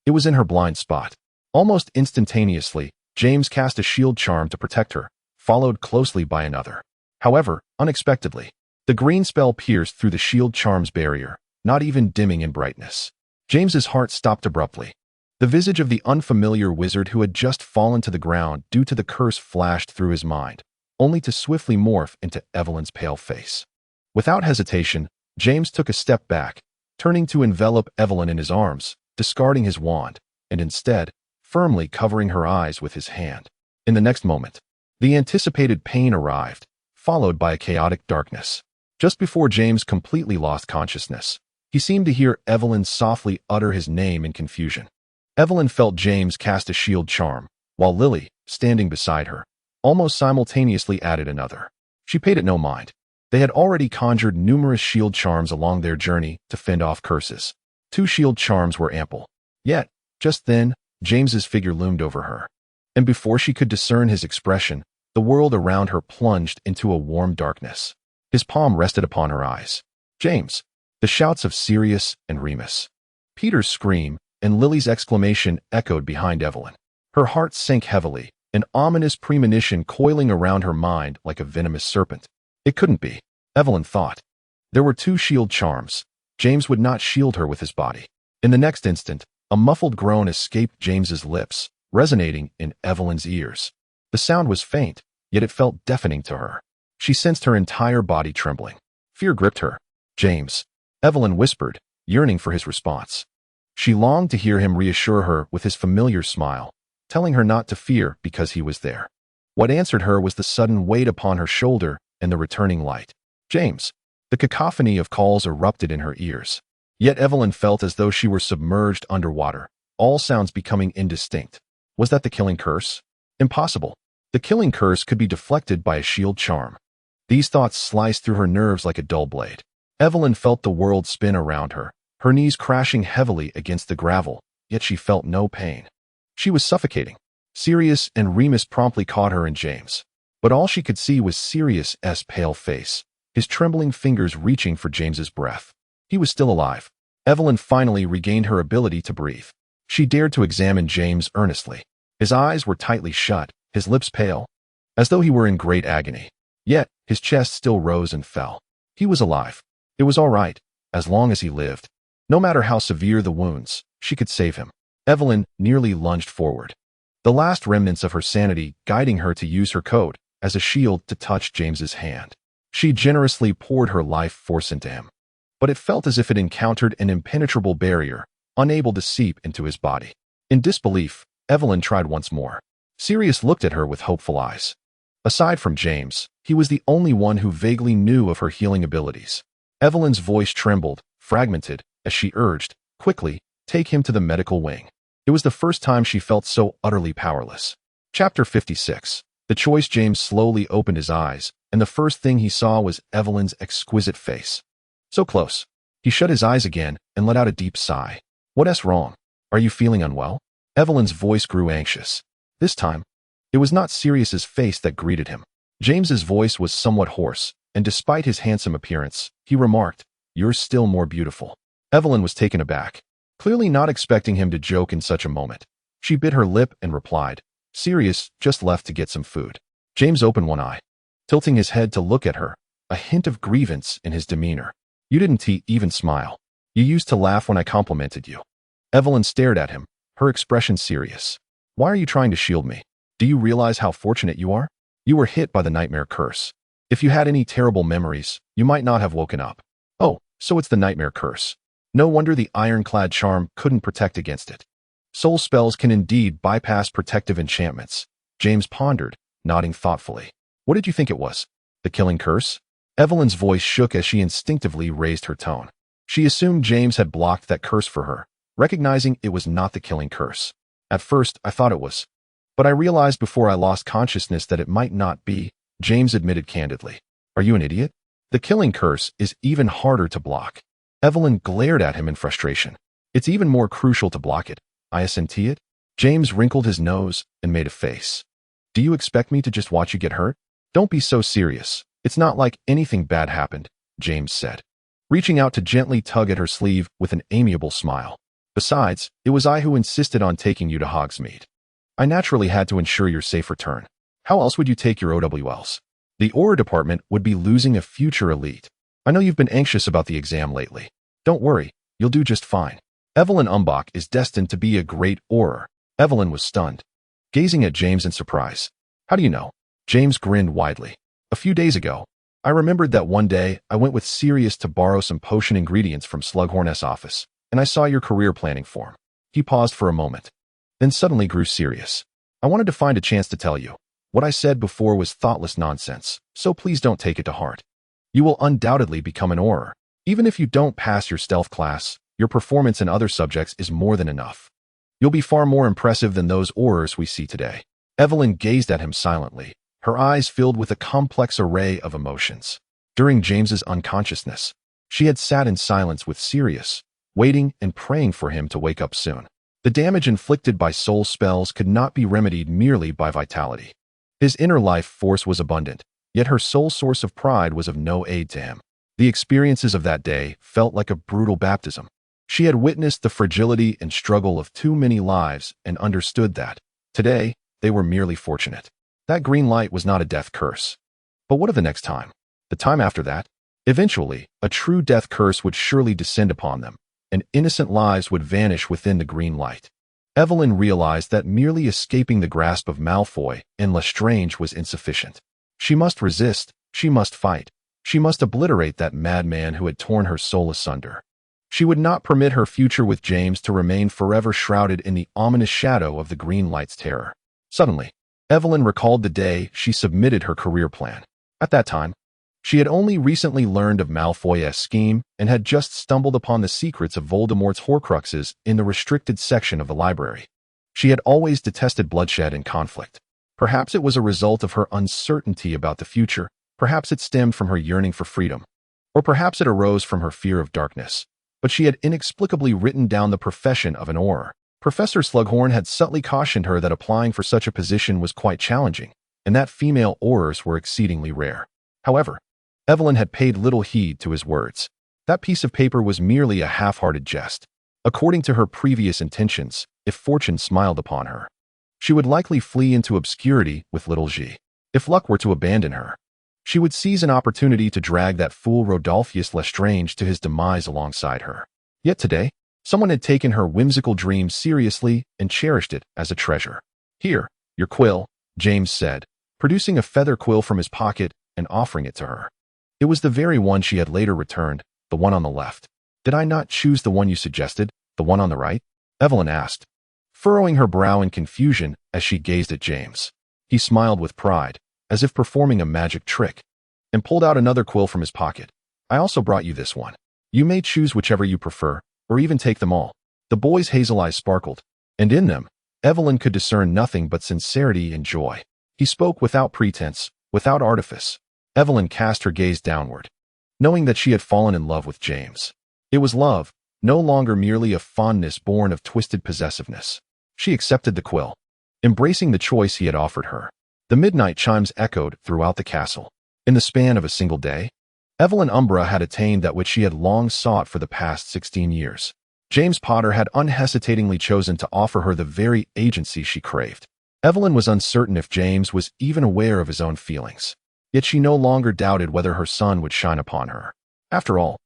It was in her blind spot. Almost instantaneously, James cast a shield charm to protect her, followed closely by another. However, unexpectedly, the green spell pierced through the shield charm's barrier, not even dimming in brightness. James's heart stopped abruptly. The visage of the unfamiliar wizard who had just fallen to the ground due to the curse flashed through his mind, only to swiftly morph into Evelyn's pale face. Without hesitation, James took a step back, turning to envelop Evelyn in his arms, discarding his wand, and instead, firmly covering her eyes with his hand. In the next moment, the anticipated pain arrived, followed by a chaotic darkness. Just before James completely lost consciousness, he seemed to hear Evelyn softly utter his name in confusion. Evelyn felt James cast a shield charm, while Lily, standing beside her, almost simultaneously added another. She paid it no mind. They had already conjured numerous shield charms along their journey to fend off curses. 2 shield charms were ample. Yet, just then, James's figure loomed over her. And before she could discern his expression, the world around her plunged into a warm darkness. His palm rested upon her eyes. James. The shouts of Sirius and Remus. Peter's scream and Lily's exclamation echoed behind Evelyn. Her heart sank heavily, an ominous premonition coiling around her mind like a venomous serpent. It couldn't be, Evelyn thought. There were 2 shield charms. James would not shield her with his body. In the next instant, a muffled groan escaped James's lips, resonating in Evelyn's ears. The sound was faint, yet it felt deafening to her. She sensed her entire body trembling. Fear gripped her. James, Evelyn whispered, yearning for his response. She longed to hear him reassure her with his familiar smile, telling her not to fear because he was there. What answered her was the sudden weight upon her shoulder and the returning light. James. The cacophony of calls erupted in her ears. Yet Evelyn felt as though she were submerged underwater, all sounds becoming indistinct. Was that the killing curse? Impossible. The killing curse could be deflected by a shield charm. These thoughts sliced through her nerves like a dull blade. Evelyn felt the world spin around her, her knees crashing heavily against the gravel, yet she felt no pain. She was suffocating. Sirius and Remus promptly caught her and James. But all she could see was Sirius's pale face, his trembling fingers reaching for James's breath. He was still alive. Evelyn finally regained her ability to breathe. She dared to examine James earnestly. His eyes were tightly shut, his lips pale, as though he were in great agony. Yet, his chest still rose and fell. He was alive. It was all right, as long as he lived. No matter how severe the wounds, she could save him. Evelyn nearly lunged forward, the last remnants of her sanity guiding her to use her coat as a shield to touch James's hand. She generously poured her life force into him. But it felt as if it encountered an impenetrable barrier, unable to seep into his body. In disbelief, Evelyn tried once more. Sirius looked at her with hopeful eyes. Aside from James, he was the only one who vaguely knew of her healing abilities. Evelyn's voice trembled, fragmented, as she urged, quickly, take him to the medical wing. It was the first time she felt so utterly powerless. Chapter 56. The choice. James slowly opened his eyes, and the first thing he saw was Evelyn's exquisite face. So close. He shut his eyes again and let out a deep sigh. What's wrong? Are you feeling unwell? Evelyn's voice grew anxious. This time, it was not Sirius's face that greeted him. James's voice was somewhat hoarse, and despite his handsome appearance, he remarked, "You're still more beautiful." Evelyn was taken aback, clearly not expecting him to joke in such a moment. She bit her lip and replied, "Sirius just left to get some food." James opened one eye, tilting his head to look at her, a hint of grievance in his demeanor. "You didn't even smile. You used to laugh when I complimented you." Evelyn stared at him, her expression serious. "Why are you trying to shield me? Do you realize how fortunate you are? You were hit by the nightmare curse. If you had any terrible memories, you might not have woken up." "Oh, so it's the nightmare curse. No wonder the ironclad charm couldn't protect against it. Soul spells can indeed bypass protective enchantments," James pondered, nodding thoughtfully. "What did you think it was? The killing curse?" Evelyn's voice shook as she instinctively raised her tone. She assumed James had blocked that curse for her, recognizing it was not the killing curse. "At first, I thought it was. But I realized before I lost consciousness that it might not be," James admitted candidly. "Are you an idiot? The killing curse is even harder to block." Evelyn glared at him in frustration. "It's even more crucial to block it. I assent it?" James wrinkled his nose and made a face. Do you expect me to just watch you get hurt? Don't be so serious. It's not like anything bad happened, James said, reaching out to gently tug at her sleeve with an amiable smile. Besides, it was I who insisted on taking you to Hogsmeade. I naturally had to ensure your safe return. How else would you take your OWLs? The Auror department would be losing a future elite. I know you've been anxious about the exam lately. Don't worry, you'll do just fine. Evelyn Umbach is destined to be a great Auror. Evelyn was stunned, gazing at James in surprise. How do you know? James grinned widely. A few days ago, I remembered that one day I went with Sirius to borrow some potion ingredients from Slughorn's office, and I saw your career planning form. He paused for a moment, then suddenly grew serious. I wanted to find a chance to tell you. What I said before was thoughtless nonsense, so please don't take it to heart. You will undoubtedly become an Auror. Even if you don't pass your stealth class, your performance in other subjects is more than enough. You'll be far more impressive than those Aurors we see today. Evelyn gazed at him silently, her eyes filled with a complex array of emotions. During James's unconsciousness, she had sat in silence with Sirius, waiting and praying for him to wake up soon. The damage inflicted by soul spells could not be remedied merely by vitality. His inner life force was abundant, yet her sole source of pride was of no aid to him. The experiences of that day felt like a brutal baptism. She had witnessed the fragility and struggle of too many lives and understood that, today, they were merely fortunate. That green light was not a death curse. But what of the next time? The time after that? Eventually, a true death curse would surely descend upon them, and innocent lives would vanish within the green light. Evelyn realized that merely escaping the grasp of Malfoy and Lestrange was insufficient. She must resist, she must fight, she must obliterate that madman who had torn her soul asunder. She would not permit her future with James to remain forever shrouded in the ominous shadow of the green light's terror. Suddenly, Evelyn recalled the day she submitted her career plan. At that time, she had only recently learned of Malfoy's scheme and had just stumbled upon the secrets of Voldemort's Horcruxes in the restricted section of the library. She had always detested bloodshed and conflict. Perhaps it was a result of her uncertainty about the future, perhaps it stemmed from her yearning for freedom, or perhaps it arose from her fear of darkness. But she had inexplicably written down the profession of an Auror. Professor Slughorn had subtly cautioned her that applying for such a position was quite challenging, and that female Aurors were exceedingly rare. However, Evelyn had paid little heed to his words. That piece of paper was merely a half-hearted jest. According to her previous intentions, if fortune smiled upon her, she would likely flee into obscurity with little G. If luck were to abandon her, she would seize an opportunity to drag that fool Rodolphus Lestrange to his demise alongside her. Yet today, someone had taken her whimsical dream seriously and cherished it as a treasure. Here, your quill, James said, producing a feather quill from his pocket and offering it to her. It was the very one she had later returned, the one on the left. Did I not choose the one you suggested, the one on the right? Evelyn asked, furrowing her brow in confusion as she gazed at James. He smiled with pride, as if performing a magic trick, and pulled out another quill from his pocket. I also brought you this one. You may choose whichever you prefer, or even take them all. The boy's hazel eyes sparkled, and in them, Evelyn could discern nothing but sincerity and joy. He spoke without pretense, without artifice. Evelyn cast her gaze downward, knowing that she had fallen in love with James. It was love, no longer merely a fondness born of twisted possessiveness. She accepted the quill, embracing the choice he had offered her. The midnight chimes echoed throughout the castle. In the span of a single day, Evelyn Umbra had attained that which she had long sought for the past 16 years. James Potter had unhesitatingly chosen to offer her the very agency she craved. Evelyn was uncertain if James was even aware of his own feelings. Yet she no longer doubted whether her son would shine upon her. After all,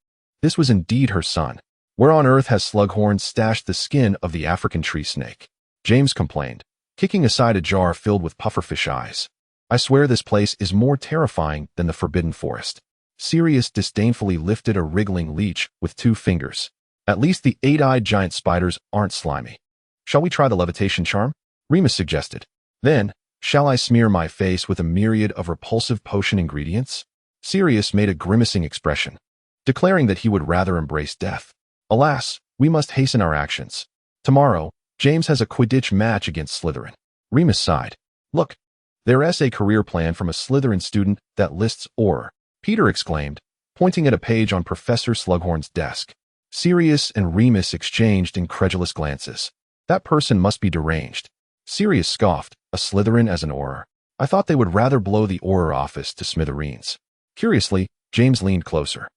this was indeed her son. Where on earth has Slughorn stashed the skin of the African tree snake? James complained, kicking aside a jar filled with pufferfish eyes. I swear this place is more terrifying than the Forbidden Forest. Sirius disdainfully lifted a wriggling leech with 2 fingers. At least the 8-eyed giant spiders aren't slimy. Shall we try the levitation charm? Remus suggested. Then, shall I smear my face with a myriad of repulsive potion ingredients? Sirius made a grimacing expression, declaring that he would rather embrace death. Alas, we must hasten our actions. Tomorrow, James has a Quidditch match against Slytherin. Remus sighed. Look, there's a career plan from a Slytherin student that lists Auror, Peter exclaimed, pointing at a page on Professor Slughorn's desk. Sirius and Remus exchanged incredulous glances. That person must be deranged. Sirius scoffed, a Slytherin as an Auror. I thought they would rather blow the Auror office to smithereens. Curiously, James leaned closer.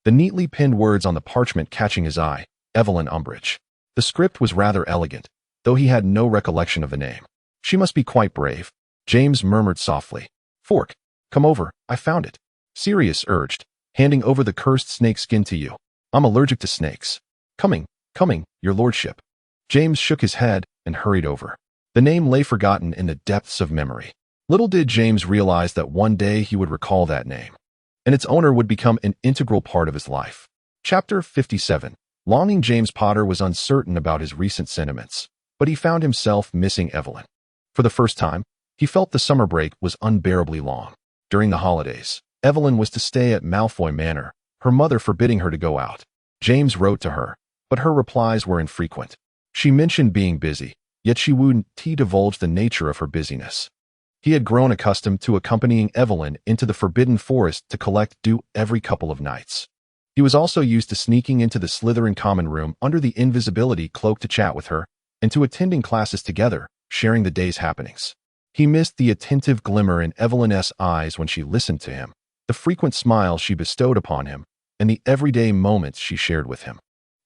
The neatly pinned words on the parchment catching his eye, Evelyn Umbridge. The script was rather elegant, though he had no recollection of the name. She must be quite brave, James murmured softly. Fork, come over, I found it. Sirius urged, handing over the cursed snake skin to you. I'm allergic to snakes. Coming, your lordship. James shook his head and hurried over. The name lay forgotten in the depths of memory. Little did James realize that one day he would recall that name, and its owner would become an integral part of his life. Chapter 57. Longing. James Potter was uncertain about his recent sentiments, but he found himself missing Evelyn. For the first time, he felt the summer break was unbearably long. During the holidays, Evelyn was to stay at Malfoy Manor, her mother forbidding her to go out. James wrote to her, but her replies were infrequent. She mentioned being busy, yet she wouldn't divulge the nature of her busyness. He had grown accustomed to accompanying Evelyn into the Forbidden Forest to collect dew every couple of nights. He was also used to sneaking into the Slytherin common room under the invisibility cloak to chat with her, and to attending classes together, sharing the day's happenings. He missed the attentive glimmer in Evelyn's eyes when she listened to him, the frequent smiles she bestowed upon him, and the everyday moments she shared with him.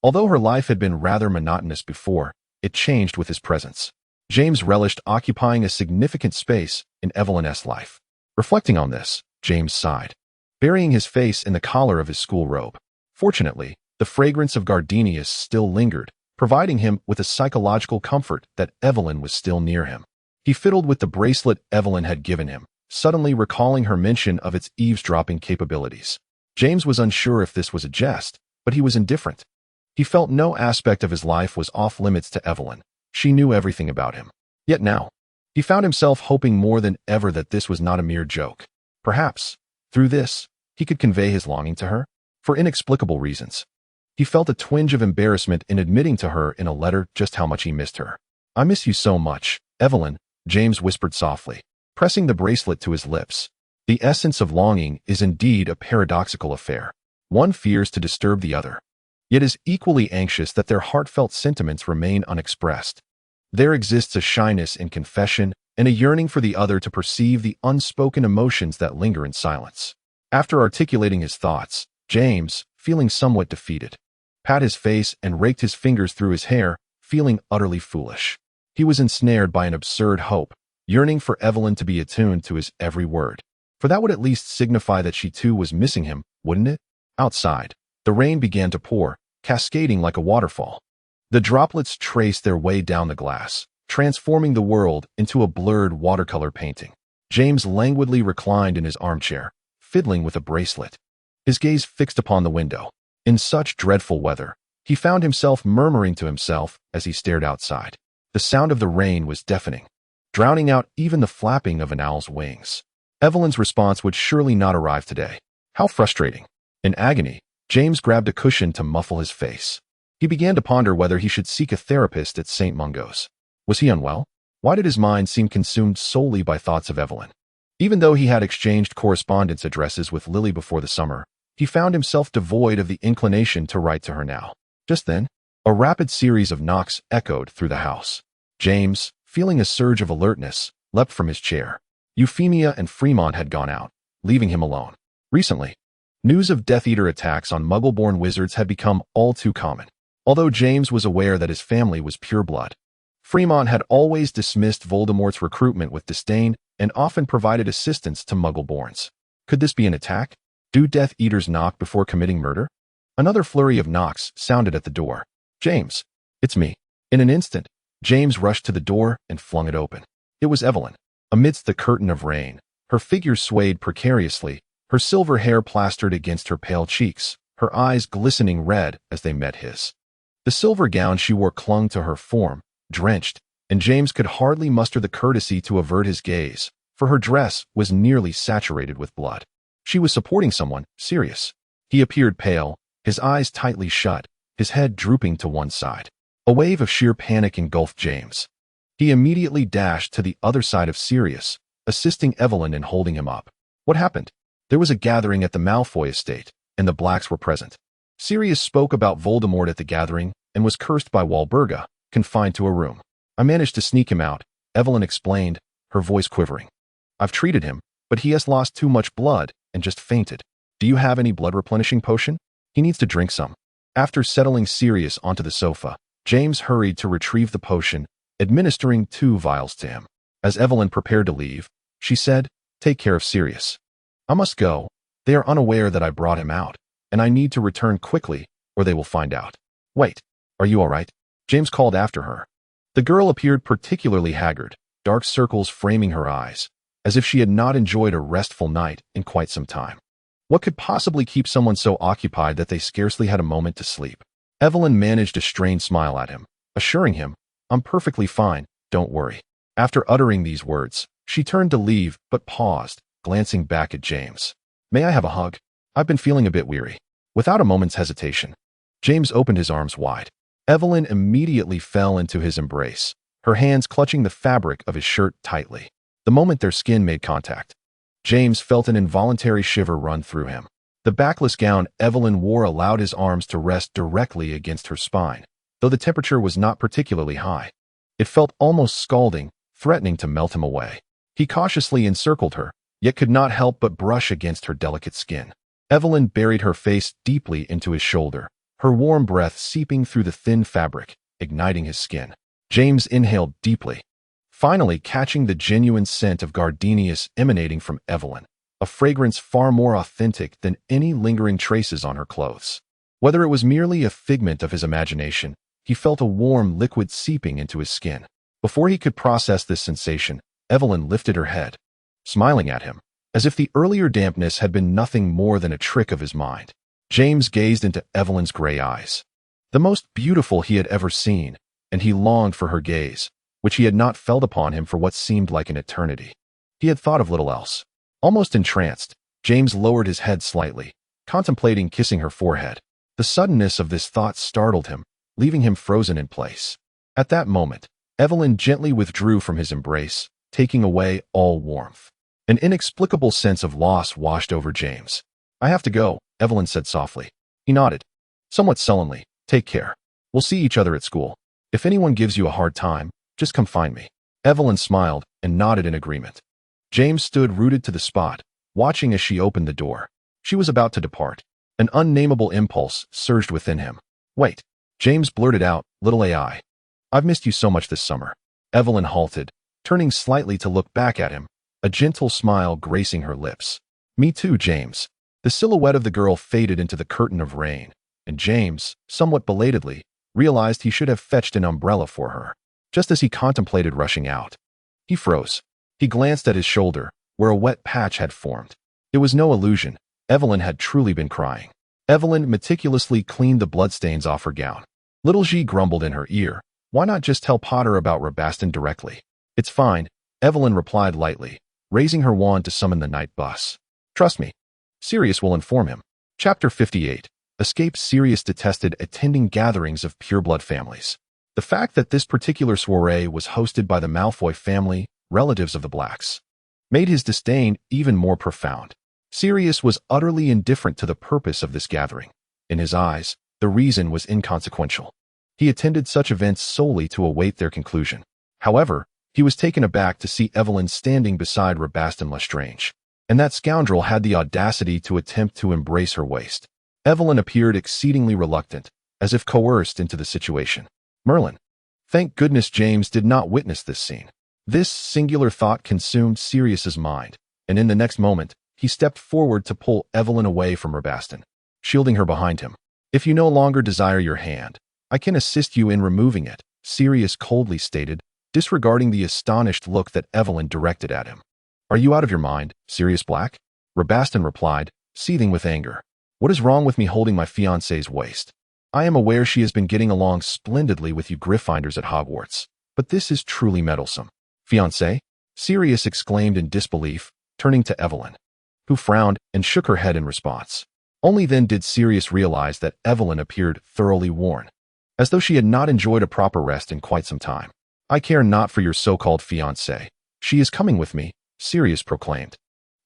Although her life had been rather monotonous before, it changed with his presence. James relished occupying a significant space in Evelyn's life. Reflecting on this, James sighed, burying his face in the collar of his school robe. Fortunately, the fragrance of gardenias still lingered, providing him with a psychological comfort that Evelyn was still near him. He fiddled with the bracelet Evelyn had given him, suddenly recalling her mention of its eavesdropping capabilities. James was unsure if this was a jest, but he was indifferent. He felt no aspect of his life was off-limits to Evelyn. She knew everything about him. Yet now, he found himself hoping more than ever that this was not a mere joke. Perhaps, through this, he could convey his longing to her, for inexplicable reasons. He felt a twinge of embarrassment in admitting to her in a letter just how much he missed her. I miss you so much, Evelyn, James whispered softly, pressing the bracelet to his lips. The essence of longing is indeed a paradoxical affair. One fears to disturb the other, yet is equally anxious that their heartfelt sentiments remain unexpressed. There exists a shyness in confession and a yearning for the other to perceive the unspoken emotions that linger in silence. After articulating his thoughts, James, feeling somewhat defeated, pat his face and raked his fingers through his hair, feeling utterly foolish. He was ensnared by an absurd hope, yearning for Evelyn to be attuned to his every word, for that would at least signify that she too was missing him, wouldn't it? Outside, the rain began to pour, cascading like a waterfall. The droplets traced their way down the glass, transforming the world into a blurred watercolor painting. James languidly reclined in his armchair, fiddling with a bracelet, his gaze fixed upon the window. In such dreadful weather, he found himself murmuring to himself as he stared outside. The sound of the rain was deafening, drowning out even the flapping of an owl's wings. Evelyn's response would surely not arrive today. How frustrating. In agony, James grabbed a cushion to muffle his face. He began to ponder whether he should seek a therapist at St. Mungo's. Was he unwell? Why did his mind seem consumed solely by thoughts of Evelyn? Even though he had exchanged correspondence addresses with Lily before the summer, he found himself devoid of the inclination to write to her now. Just then, a rapid series of knocks echoed through the house. James, feeling a surge of alertness, leapt from his chair. Euphemia and Fremont had gone out, leaving him alone. Recently, news of Death Eater attacks on Muggle-born wizards had become all too common. Although James was aware that his family was pure blood, Fremont had always dismissed Voldemort's recruitment with disdain and often provided assistance to Muggle-borns. Could this be an attack? Do Death Eaters knock before committing murder? Another flurry of knocks sounded at the door. James, it's me. In an instant, James rushed to the door and flung it open. It was Evelyn. Amidst the curtain of rain, her figure swayed precariously, her silver hair plastered against her pale cheeks, her eyes glistening red as they met his. The silver gown she wore clung to her form, drenched, and James could hardly muster the courtesy to avert his gaze, for her dress was nearly saturated with blood. She was supporting someone, Sirius. He appeared pale, his eyes tightly shut, his head drooping to one side. A wave of sheer panic engulfed James. He immediately dashed to the other side of Sirius, assisting Evelyn in holding him up. What happened? There was a gathering at the Malfoy estate, and the Blacks were present. Sirius spoke about Voldemort at the gathering and was cursed by Walburga, confined to a room. I managed to sneak him out, Evelyn explained, her voice quivering. I've treated him, but he has lost too much blood and just fainted. Do you have any blood replenishing potion? He needs to drink some. After settling Sirius onto the sofa, James hurried to retrieve the potion, administering 2 vials to him. As Evelyn prepared to leave, she said, "Take care of Sirius. I must go. They are unaware that I brought him out, and I need to return quickly, or they will find out." "Wait, are you all right?" James called after her. The girl appeared particularly haggard, dark circles framing her eyes, as if she had not enjoyed a restful night in quite some time. What could possibly keep someone so occupied that they scarcely had a moment to sleep? Evelyn managed a strained smile at him, assuring him, "I'm perfectly fine, don't worry." After uttering these words, she turned to leave but paused, glancing back at James. "May I have a hug? I've been feeling a bit weary." Without a moment's hesitation, James opened his arms wide. Evelyn immediately fell into his embrace, her hands clutching the fabric of his shirt tightly. The moment their skin made contact, James felt an involuntary shiver run through him. The backless gown Evelyn wore allowed his arms to rest directly against her spine, though the temperature was not particularly high. It felt almost scalding, threatening to melt him away. He cautiously encircled her, yet could not help but brush against her delicate skin. Evelyn buried her face deeply into his shoulder, her warm breath seeping through the thin fabric, igniting his skin. James inhaled deeply, finally catching the genuine scent of gardenias emanating from Evelyn, a fragrance far more authentic than any lingering traces on her clothes. Whether it was merely a figment of his imagination, he felt a warm liquid seeping into his skin. Before he could process this sensation, Evelyn lifted her head, smiling at him, as if the earlier dampness had been nothing more than a trick of his mind. James gazed into Evelyn's gray eyes, the most beautiful he had ever seen, and he longed for her gaze, which he had not felt upon him for what seemed like an eternity. He had thought of little else. Almost entranced, James lowered his head slightly, contemplating kissing her forehead. The suddenness of this thought startled him, leaving him frozen in place. At that moment, Evelyn gently withdrew from his embrace, taking away all warmth. An inexplicable sense of loss washed over James. "I have to go," Evelyn said softly. He nodded, somewhat sullenly. "Take care. We'll see each other at school. If anyone gives you a hard time, just come find me." Evelyn smiled and nodded in agreement. James stood rooted to the spot, watching as she opened the door. She was about to depart. An unnameable impulse surged within him. "Wait." James blurted out, "Little AI. I've missed you so much this summer." Evelyn halted, turning slightly to look back at him, a gentle smile gracing her lips. "Me too, James." The silhouette of the girl faded into the curtain of rain, and James, somewhat belatedly, realized he should have fetched an umbrella for her. Just as he contemplated rushing out, he froze. He glanced at his shoulder, where a wet patch had formed. It was no illusion. Evelyn had truly been crying. Evelyn meticulously cleaned the bloodstains off her gown. Little G grumbled in her ear, "Why not just tell Potter about Rabaston directly?" "It's fine," Evelyn replied lightly, raising her wand to summon the night bus. "Trust me. Sirius will inform him." Chapter 58. Escape. Sirius detested attending gatherings of pureblood families. The fact that this particular soiree was hosted by the Malfoy family, relatives of the Blacks, made his disdain even more profound. Sirius was utterly indifferent to the purpose of this gathering. In his eyes, the reason was inconsequential. He attended such events solely to await their conclusion. However, he was taken aback to see Evelyn standing beside Rabaston Lestrange, and that scoundrel had the audacity to attempt to embrace her waist. Evelyn appeared exceedingly reluctant, as if coerced into the situation. Merlin. Thank goodness James did not witness this scene. This singular thought consumed Sirius's mind, and in the next moment, he stepped forward to pull Evelyn away from Rabaston, shielding her behind him. "If you no longer desire your hand, I can assist you in removing it," Sirius coldly stated, disregarding the astonished look that Evelyn directed at him. "Are you out of your mind, Sirius Black?" Rabaston replied, seething with anger. "What is wrong with me holding my fiancée's waist? I am aware she has been getting along splendidly with you Gryffindors at Hogwarts, but this is truly meddlesome." "Fiancé?" Sirius exclaimed in disbelief, turning to Evelyn, who frowned and shook her head in response. Only then did Sirius realize that Evelyn appeared thoroughly worn, as though she had not enjoyed a proper rest in quite some time. "I care not for your so-called fiancée. She is coming with me," Sirius proclaimed,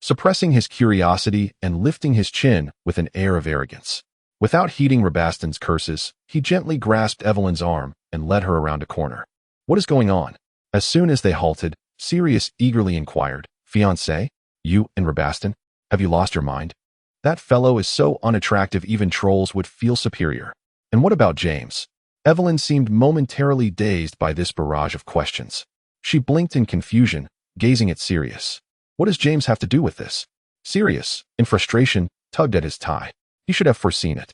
suppressing his curiosity and lifting his chin with an air of arrogance. Without heeding Rabaston's curses, he gently grasped Evelyn's arm and led her around a corner. "What is going on?" As soon as they halted, Sirius eagerly inquired, Fiancé? You and Rabaston? Have you lost your mind? That fellow is so unattractive even trolls would feel superior. And what about James? Evelyn seemed momentarily dazed by this barrage of questions. She blinked in confusion, gazing at Sirius. What does James have to do with this? Sirius, in frustration, tugged at his tie. He should have foreseen it.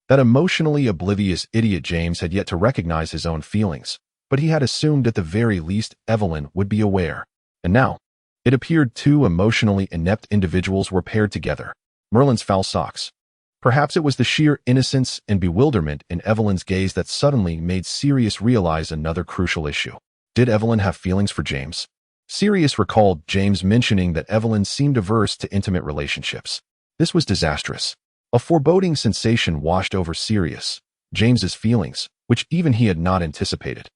That emotionally oblivious idiot James had yet to recognize his own feelings, but he had assumed at the very least Evelyn would be aware. And now, it appeared two emotionally inept individuals were paired together. Merlin's foul socks. Perhaps it was the sheer innocence and bewilderment in Evelyn's gaze that suddenly made Sirius realize another crucial issue. Did Evelyn have feelings for James? Sirius recalled James mentioning that Evelyn seemed averse to intimate relationships. This was disastrous. A foreboding sensation washed over Sirius. James's feelings, which even he had not anticipated,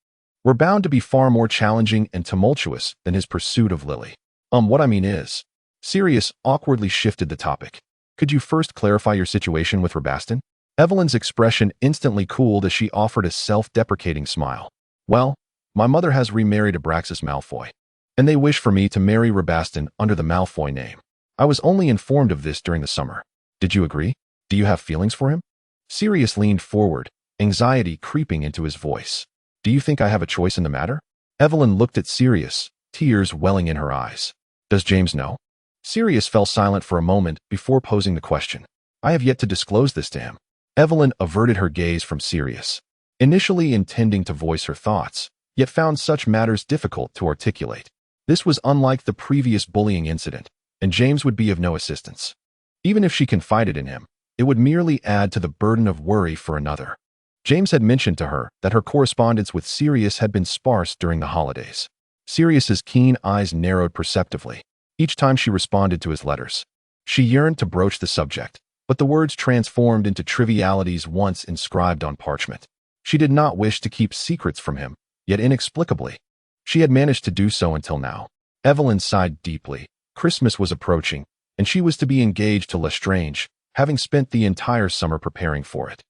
were bound to be far more challenging and tumultuous than his pursuit of Lily. What I mean is, Sirius awkwardly shifted the topic. Could you first clarify your situation with Rabaston? Evelyn's expression instantly cooled as she offered a self-deprecating smile. Well, my mother has remarried Abraxas Malfoy, and they wish for me to marry Rabaston under the Malfoy name. I was only informed of this during the summer. Did you agree? Do you have feelings for him? Sirius leaned forward, anxiety creeping into his voice. Do you think I have a choice in the matter? Evelyn looked at Sirius, tears welling in her eyes. Does James know? Sirius fell silent for a moment before posing the question. I have yet to disclose this to him. Evelyn averted her gaze from Sirius, initially intending to voice her thoughts, yet found such matters difficult to articulate. This was unlike the previous bullying incident, and James would be of no assistance. Even if she confided in him, it would merely add to the burden of worry for another. James had mentioned to her that her correspondence with Sirius had been sparse during the holidays. Sirius's keen eyes narrowed perceptively each time she responded to his letters. She yearned to broach the subject, but the words transformed into trivialities once inscribed on parchment. She did not wish to keep secrets from him, yet inexplicably, she had managed to do so until now. Evelyn sighed deeply. Christmas was approaching, and she was to be engaged to Lestrange, having spent the entire summer preparing for it.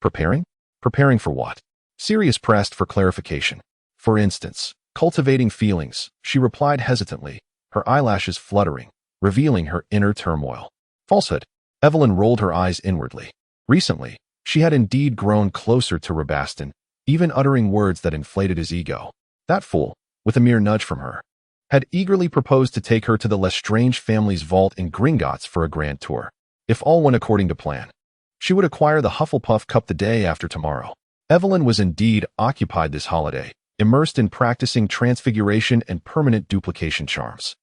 Preparing? Preparing for what? Sirius pressed for clarification. For instance, cultivating feelings, she replied hesitantly, her eyelashes fluttering, revealing her inner turmoil. Falsehood. Evelyn rolled her eyes inwardly. Recently, she had indeed grown closer to Rabaston, even uttering words that inflated his ego. That fool, with a mere nudge from her, had eagerly proposed to take her to the Lestrange family's vault in Gringotts for a grand tour. If all went according to plan, she would acquire the Hufflepuff Cup the day after tomorrow. Evelyn was indeed occupied this holiday, immersed in practicing transfiguration and permanent duplication charms.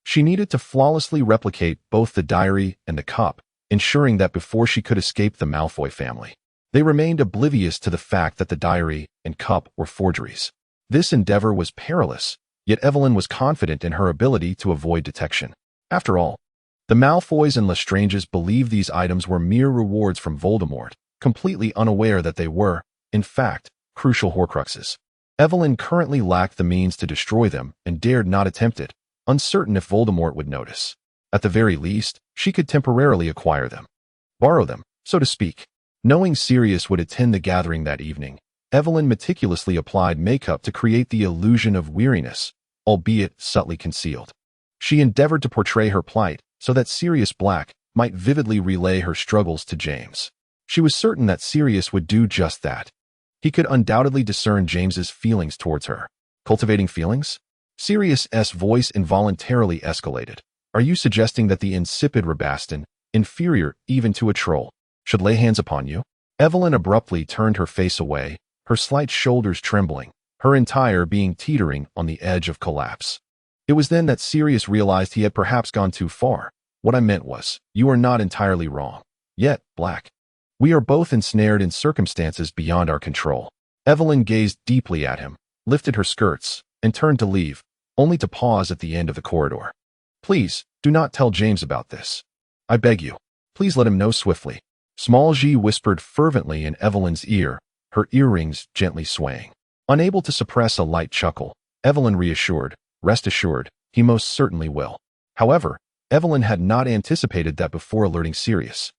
She needed to flawlessly replicate both the diary and the cup, ensuring that before she could escape the Malfoy family, they remained oblivious to the fact that the diary and cup were forgeries. This endeavor was perilous, yet Evelyn was confident in her ability to avoid detection. After all, the Malfoys and Lestranges believed these items were mere rewards from Voldemort, completely unaware that they were, in fact, crucial Horcruxes. Evelyn currently lacked the means to destroy them and dared not attempt it, uncertain if Voldemort would notice. At the very least, she could temporarily acquire them. Borrow them, so to speak. Knowing Sirius would attend the gathering that evening, Evelyn meticulously applied makeup to create the illusion of weariness, albeit subtly concealed. She endeavored to portray her plight so that Sirius Black might vividly relay her struggles to James. She was certain that Sirius would do just that. He could undoubtedly discern James's feelings towards her. Cultivating feelings? Sirius's voice involuntarily escalated. Are you suggesting that the insipid Rabaston, inferior even to a troll, should lay hands upon you? Evelyn abruptly turned her face away, her slight shoulders trembling, her entire being teetering on the edge of collapse. It was then that Sirius realized he had perhaps gone too far. What I meant was, you are not entirely wrong. Yet, Black, we are both ensnared in circumstances beyond our control. Evelyn gazed deeply at him, lifted her skirts, and turned to leave, only to pause at the end of the corridor. Please, do not tell James about this. I beg you. Please let him know swiftly. Small G whispered fervently in Evelyn's ear, her earrings gently swaying. Unable to suppress a light chuckle, Evelyn reassured, rest assured, he most certainly will. However, Evelyn had not anticipated that before alerting Sirius.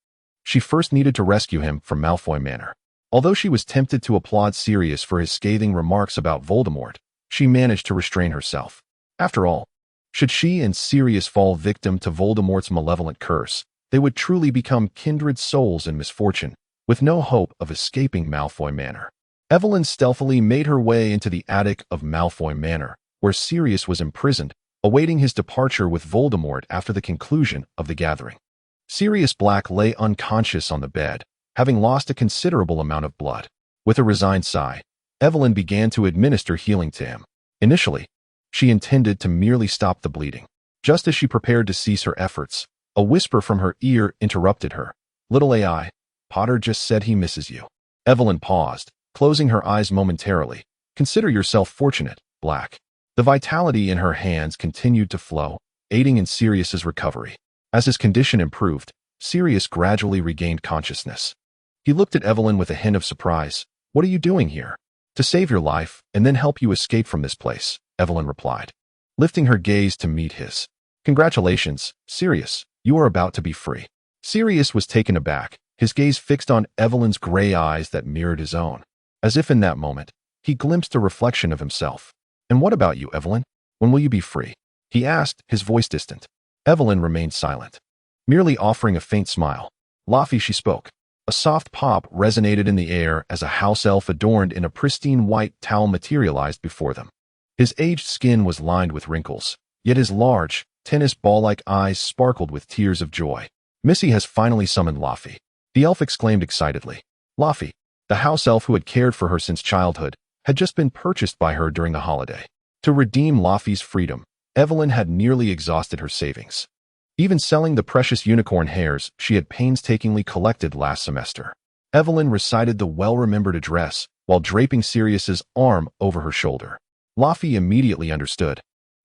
She first needed to rescue him from Malfoy Manor. Although she was tempted to applaud Sirius for his scathing remarks about Voldemort, she managed to restrain herself. After all, Should she and Sirius fall victim to Voldemort's malevolent curse, they would truly become kindred souls in misfortune, with no hope of escaping Malfoy Manor. Evelyn stealthily made her way into the attic of Malfoy Manor, where Sirius was imprisoned, awaiting his departure with Voldemort after the conclusion of the gathering. Sirius Black lay unconscious on the bed, having lost a considerable amount of blood. With a resigned sigh, Evelyn began to administer healing to him. Initially, she intended to merely stop the bleeding. Just as she prepared to cease her efforts, a whisper from her ear interrupted her. "Little AI, Potter just said he misses you." Evelyn paused, closing her eyes momentarily. "Consider yourself fortunate, Black." The vitality in her hands continued to flow, aiding in Sirius's recovery. As his condition improved, Sirius gradually regained consciousness. He looked at Evelyn with a hint of surprise. "What are you doing here?" "To save your life and then help you escape from this place," Evelyn replied, lifting her gaze to meet his. "Congratulations, Sirius, you are about to be free." Sirius was taken aback, his gaze fixed on Evelyn's gray eyes that mirrored his own. As if in that moment, he glimpsed a reflection of himself. "And what about you, Evelyn? When will you be free?" he asked, his voice distant. Evelyn remained silent, merely offering a faint smile. "Laffy," she spoke. A soft pop resonated in the air as a house elf adorned in a pristine white towel materialized before them. His aged skin was lined with wrinkles, yet his large, tennis ball-like eyes sparkled with tears of joy. "Missy has finally summoned Laffy," the elf exclaimed excitedly. Laffy, the house elf who had cared for her since childhood, had just been purchased by her during the holiday. To redeem Laffy's freedom, Evelyn had nearly exhausted her savings, even selling the precious unicorn hairs she had painstakingly collected last semester. Evelyn recited the well-remembered address while draping Sirius's arm over her shoulder. Laffy immediately understood,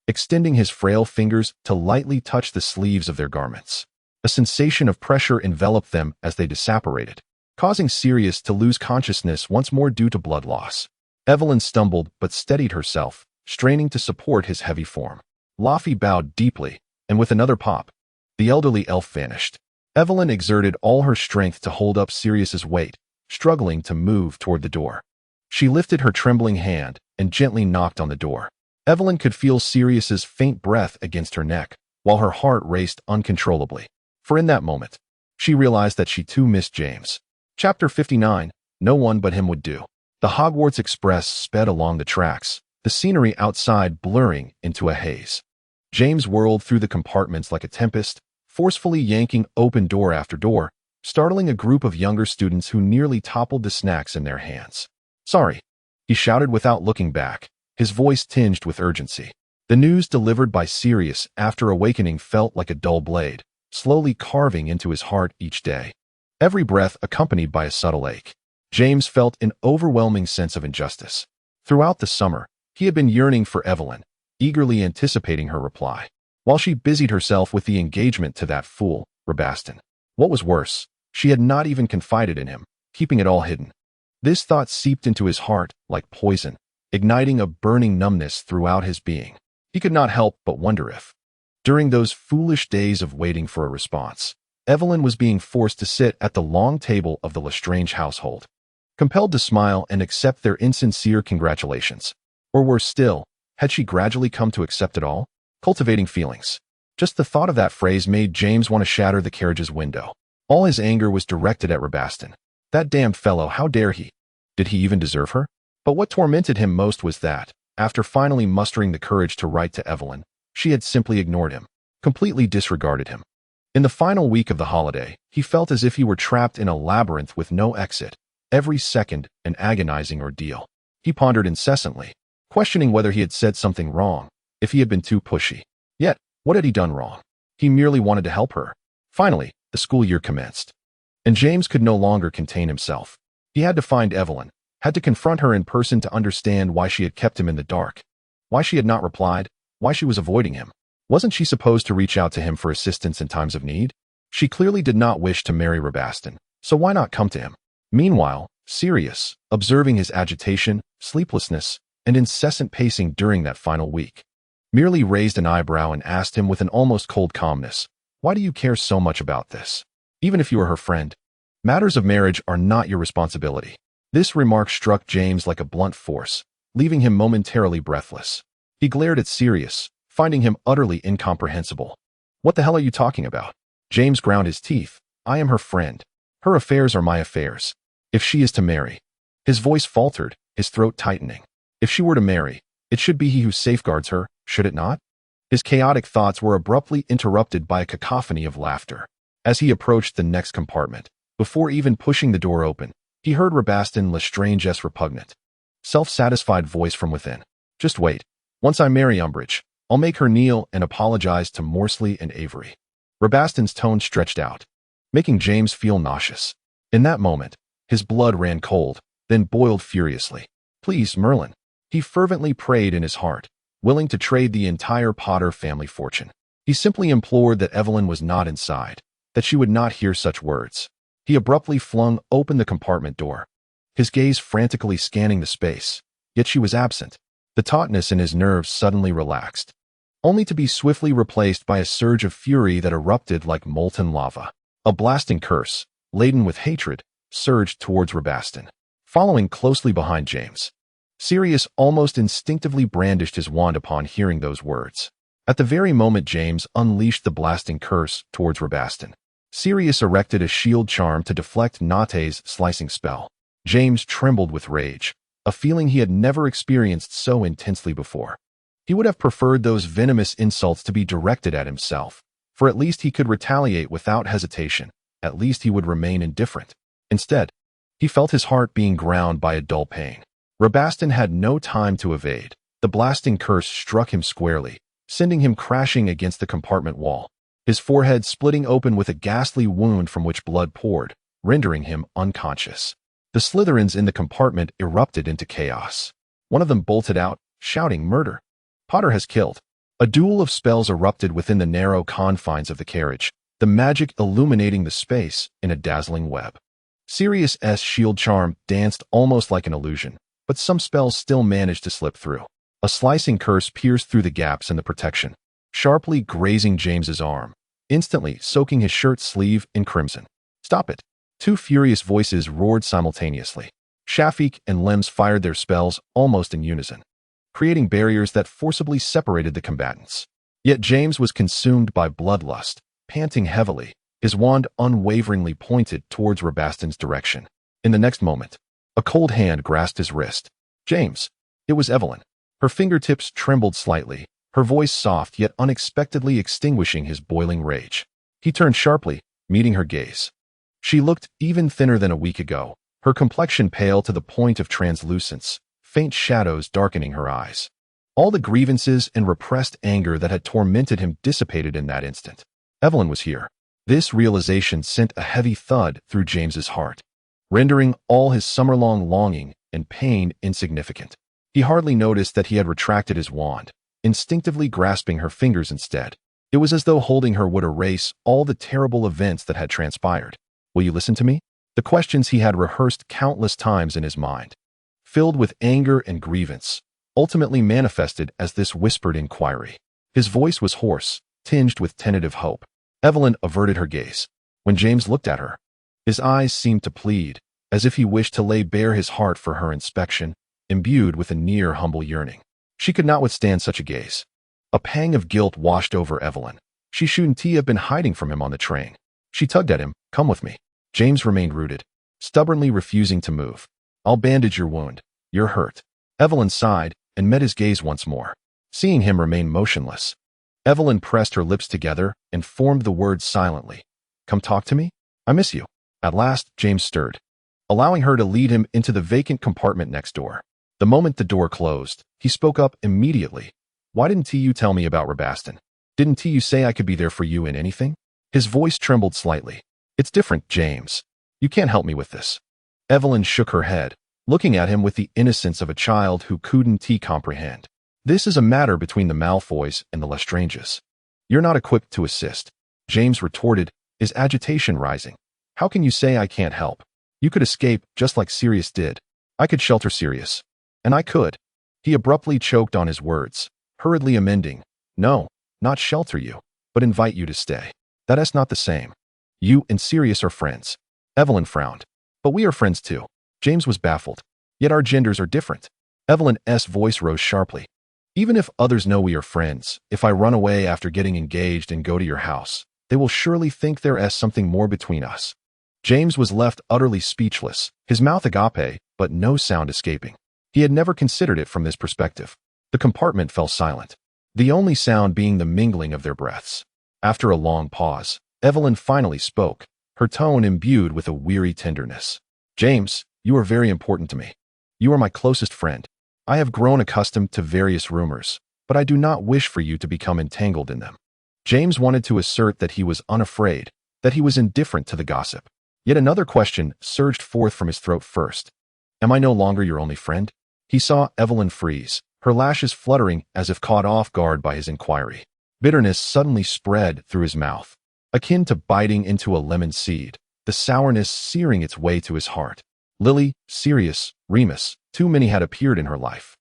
extending his frail fingers to lightly touch the sleeves of their garments. A sensation of pressure enveloped them as they disapparated, causing Sirius to lose consciousness once more due to blood loss. Evelyn stumbled but steadied herself, straining to support his heavy form. Laffy bowed deeply, and with another pop, the elderly elf vanished. Evelyn exerted all her strength to hold up Sirius's weight, struggling to move toward the door. She lifted her trembling hand and gently knocked on the door. Evelyn could feel Sirius's faint breath against her neck, while her heart raced uncontrollably. For in that moment, she realized that she too missed James. Chapter 59, No One But Him Would Do. The Hogwarts Express sped along the tracks, the scenery outside blurring into a haze. James whirled through the compartments like a tempest, forcefully yanking open door after door, startling a group of younger students who nearly toppled the snacks in their hands. "Sorry," he shouted without looking back, his voice tinged with urgency. The news delivered by Sirius after awakening felt like a dull blade, slowly carving into his heart each day, every breath accompanied by a subtle ache. James felt an overwhelming sense of injustice. Throughout the summer, he had been yearning for Evelyn, eagerly anticipating her reply, while she busied herself with the engagement to that fool, Rabaston. What was worse, she had not even confided in him, keeping it all hidden. This thought seeped into his heart like poison, igniting a burning numbness throughout his being. He could not help but wonder if, during those foolish days of waiting for a response, Evelyn was being forced to sit at the long table of the Lestrange household, compelled to smile and accept their insincere congratulations. Or worse still, had she gradually come to accept it all? Cultivating feelings. Just the thought of that phrase made James want to shatter the carriage's window. All his anger was directed at Rabaston. That damned fellow, how dare he? Did he even deserve her? But what tormented him most was that, after finally mustering the courage to write to Evelyn, she had simply ignored him, completely disregarded him. In the final week of the holiday, he felt as if he were trapped in a labyrinth with no exit, every second an agonizing ordeal. He pondered incessantly, questioning whether he had said something wrong, if he had been too pushy. Yet, what had he done wrong? He merely wanted to help her. Finally, the school year commenced, and James could no longer contain himself. He had to find Evelyn, had to confront her in person to understand why she had kept him in the dark, why she had not replied, why she was avoiding him. Wasn't she supposed to reach out to him for assistance in times of need? She clearly did not wish to marry Rabaston, so why not come to him? Meanwhile, Sirius, observing his agitation, sleeplessness, and incessant pacing during that final week, merely raised an eyebrow and asked him with an almost cold calmness, "Why do you care so much about this? Even if you are her friend, matters of marriage are not your responsibility." This remark struck James like a blunt force, leaving him momentarily breathless. He glared at Sirius, finding him utterly incomprehensible. What the hell are you talking about? James ground his teeth. I am her friend. Her affairs are my affairs. If she is to marry. His voice faltered, his throat tightening. If she were to marry, it should be he who safeguards her, should it not? His chaotic thoughts were abruptly interrupted by a cacophony of laughter. As he approached the next compartment, before even pushing the door open, he heard Rabaston Lestrange's repugnant, self-satisfied voice from within. Just wait. Once I marry Umbridge, I'll make her kneel and apologize to Morsley and Avery. Rabaston's tone stretched out, making James feel nauseous. In that moment, his blood ran cold, then boiled furiously. Please, Merlin. He fervently prayed in his heart, willing to trade the entire Potter family fortune. He simply implored that Evelyn was not inside, that she would not hear such words. He abruptly flung open the compartment door, his gaze frantically scanning the space, yet she was absent. The tautness in his nerves suddenly relaxed, only to be swiftly replaced by a surge of fury that erupted like molten lava. A blasting curse, laden with hatred, surged towards Rabaston, following closely behind James. Sirius almost instinctively brandished his wand upon hearing those words. At the very moment James unleashed the blasting curse towards Rabaston, Sirius erected a shield charm to deflect Nate's slicing spell. James trembled with rage, a feeling he had never experienced so intensely before. He would have preferred those venomous insults to be directed at himself, for at least he could retaliate without hesitation, at least he would remain indifferent. Instead, he felt his heart being ground by a dull pain. Rabaston had no time to evade. The blasting curse struck him squarely, sending him crashing against the compartment wall, his forehead splitting open with a ghastly wound from which blood poured, rendering him unconscious. The Slytherins in the compartment erupted into chaos. One of them bolted out, shouting, "Murder! Potter has killed!" A duel of spells erupted within the narrow confines of the carriage, the magic illuminating the space in a dazzling web. Sirius's shield charm danced almost like an illusion, but some spells still managed to slip through. A slicing curse pierced through the gaps in the protection, sharply grazing James's arm, instantly soaking his shirt sleeve in crimson. "Stop it!" Two furious voices roared simultaneously. Shafiq and Lems fired their spells almost in unison, creating barriers that forcibly separated the combatants. Yet James was consumed by bloodlust, panting heavily, his wand unwaveringly pointed towards Rabaston's direction. In the next moment, a cold hand grasped his wrist. "James!" It was Evelyn. Her fingertips trembled slightly, her voice soft yet unexpectedly extinguishing his boiling rage. He turned sharply, meeting her gaze. She looked even thinner than a week ago, her complexion pale to the point of translucence, faint shadows darkening her eyes. All the grievances and repressed anger that had tormented him dissipated in that instant. Evelyn was here. This realization sent a heavy thud through James's heart, rendering all his summer-long longing and pain insignificant. He hardly noticed that he had retracted his wand, instinctively grasping her fingers instead. It was as though holding her would erase all the terrible events that had transpired. "Will you listen to me?" The questions he had rehearsed countless times in his mind, filled with anger and grievance, ultimately manifested as this whispered inquiry. His voice was hoarse, tinged with tentative hope. Evelyn averted her gaze. When James looked at her, his eyes seemed to plead, as if he wished to lay bare his heart for her inspection, imbued with a near humble yearning. She could not withstand such a gaze. A pang of guilt washed over Evelyn. She shouldn't have been hiding from him on the train. She tugged at him. "Come with me." James remained rooted, stubbornly refusing to move. "I'll bandage your wound. You're hurt." Evelyn sighed and met his gaze once more, seeing him remain motionless. Evelyn pressed her lips together and formed the words silently. "Come talk to me? I miss you." At last, James stirred, allowing her to lead him into the vacant compartment next door. The moment the door closed, he spoke up immediately. "Why didn't you tell me about Rabaston? Didn't you say I could be there for you in anything?" His voice trembled slightly. "It's different, James. You can't help me with this." Evelyn shook her head, looking at him with the innocence of a child who couldn't comprehend. "This is a matter between the Malfoys and the Lestranges. You're not equipped to assist," James retorted, his agitation rising. "How can you say I can't help? You could escape just like Sirius did. I could shelter Sirius. And I could." He abruptly choked on his words, hurriedly amending. "No, not shelter you, but invite you to stay. That's not the same. You and Sirius are friends." Evelyn frowned. "But we are friends too." James was baffled. "Yet our genders are different." Evelyn's voice rose sharply. Even if others know we are friends, if I run away after getting engaged and go to your house, they will surely think there is something more between us. James was left utterly speechless, his mouth agape, but no sound escaping. He had never considered it from this perspective. The compartment fell silent, the only sound being the mingling of their breaths. After a long pause, Evelyn finally spoke, her tone imbued with a weary tenderness. James, you are very important to me. You are my closest friend. I have grown accustomed to various rumors, but I do not wish for you to become entangled in them. James wanted to assert that he was unafraid, that he was indifferent to the gossip. Yet another question surged forth from his throat first. Am I no longer your only friend? He saw Evelyn freeze, her lashes fluttering as if caught off guard by his inquiry. Bitterness suddenly spread through his mouth, akin to biting into a lemon seed, the sourness searing its way to his heart. Lily, Sirius, Remus, too many had appeared in her life.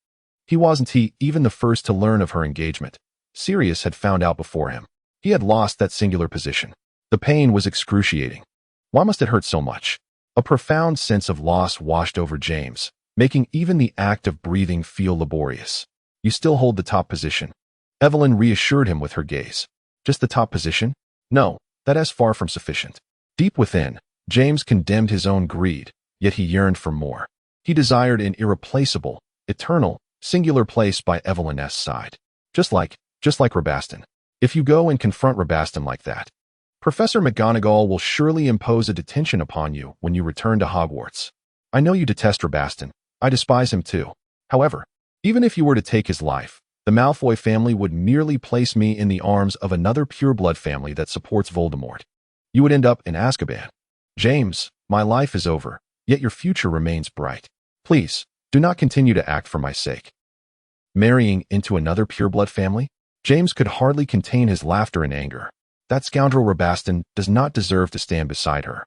He wasn't even the first to learn of her engagement. Sirius had found out before him. He had lost that singular position. The pain was excruciating. Why must it hurt so much? A profound sense of loss washed over James, making even the act of breathing feel laborious. You still hold the top position. Evelyn reassured him with her gaze. Just the top position? No, that is far from sufficient. Deep within, James condemned his own greed, yet he yearned for more. He desired an irreplaceable, eternal, singular place by Evelyn's side. Just like Rabaston. If you go and confront Rabaston like that, Professor McGonagall will surely impose a detention upon you when you return to Hogwarts. I know you detest Rabaston. I despise him too. However, even if you were to take his life, the Malfoy family would merely place me in the arms of another pureblood family that supports Voldemort. You would end up in Azkaban. James, my life is over, yet your future remains bright. Please, do not continue to act for my sake. Marrying into another pureblood family? James could hardly contain his laughter and anger. That scoundrel Rabaston does not deserve to stand beside her.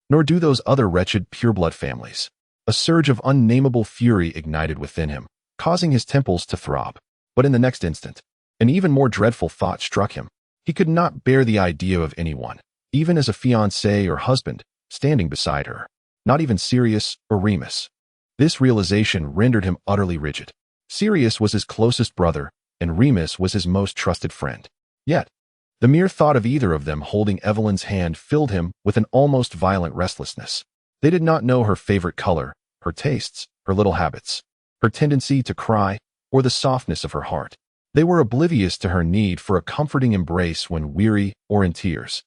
Nor do those other wretched pureblood families. A surge of unnameable fury ignited within him, causing his temples to throb. But in the next instant, an even more dreadful thought struck him. He could not bear the idea of anyone, even as a fiancé or husband, standing beside her. Not even Sirius or Remus. This realization rendered him utterly rigid. Sirius was his closest brother, and Remus was his most trusted friend. Yet, the mere thought of either of them holding Evelyn's hand filled him with an almost violent restlessness. They did not know her favorite color, her tastes, her little habits, her tendency to cry, or the softness of her heart. They were oblivious to her need for a comforting embrace when weary or in tears.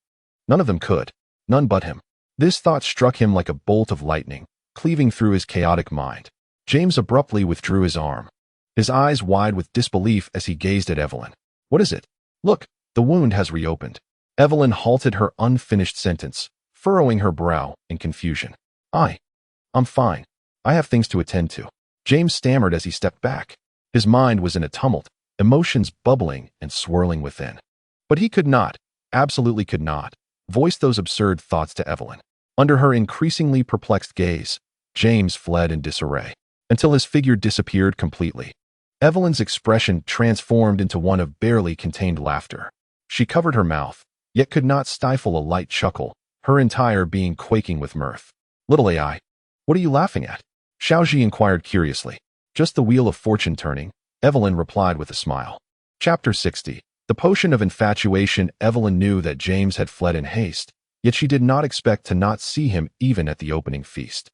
None of them could, none but him. This thought struck him like a bolt of lightning, cleaving through his chaotic mind. James abruptly withdrew his arm, his eyes wide with disbelief as he gazed at Evelyn. What is it? Look, the wound has reopened. Evelyn halted her unfinished sentence, furrowing her brow in confusion. I'm fine. I have things to attend to. James stammered as he stepped back. His mind was in a tumult, emotions bubbling and swirling within. But he could not, absolutely could not, voice those absurd thoughts to Evelyn. Under her increasingly perplexed gaze, James fled in disarray, until his figure disappeared completely. Evelyn's expression transformed into one of barely contained laughter. She covered her mouth, yet could not stifle a light chuckle, her entire being quaking with mirth. Little AI, what are you laughing at? Xiaoji inquired curiously. Just the wheel of fortune turning, Evelyn replied with a smile. Chapter 60. The Potion of Infatuation. Evelyn knew that James had fled in haste, yet she did not expect to not see him even at the opening feast.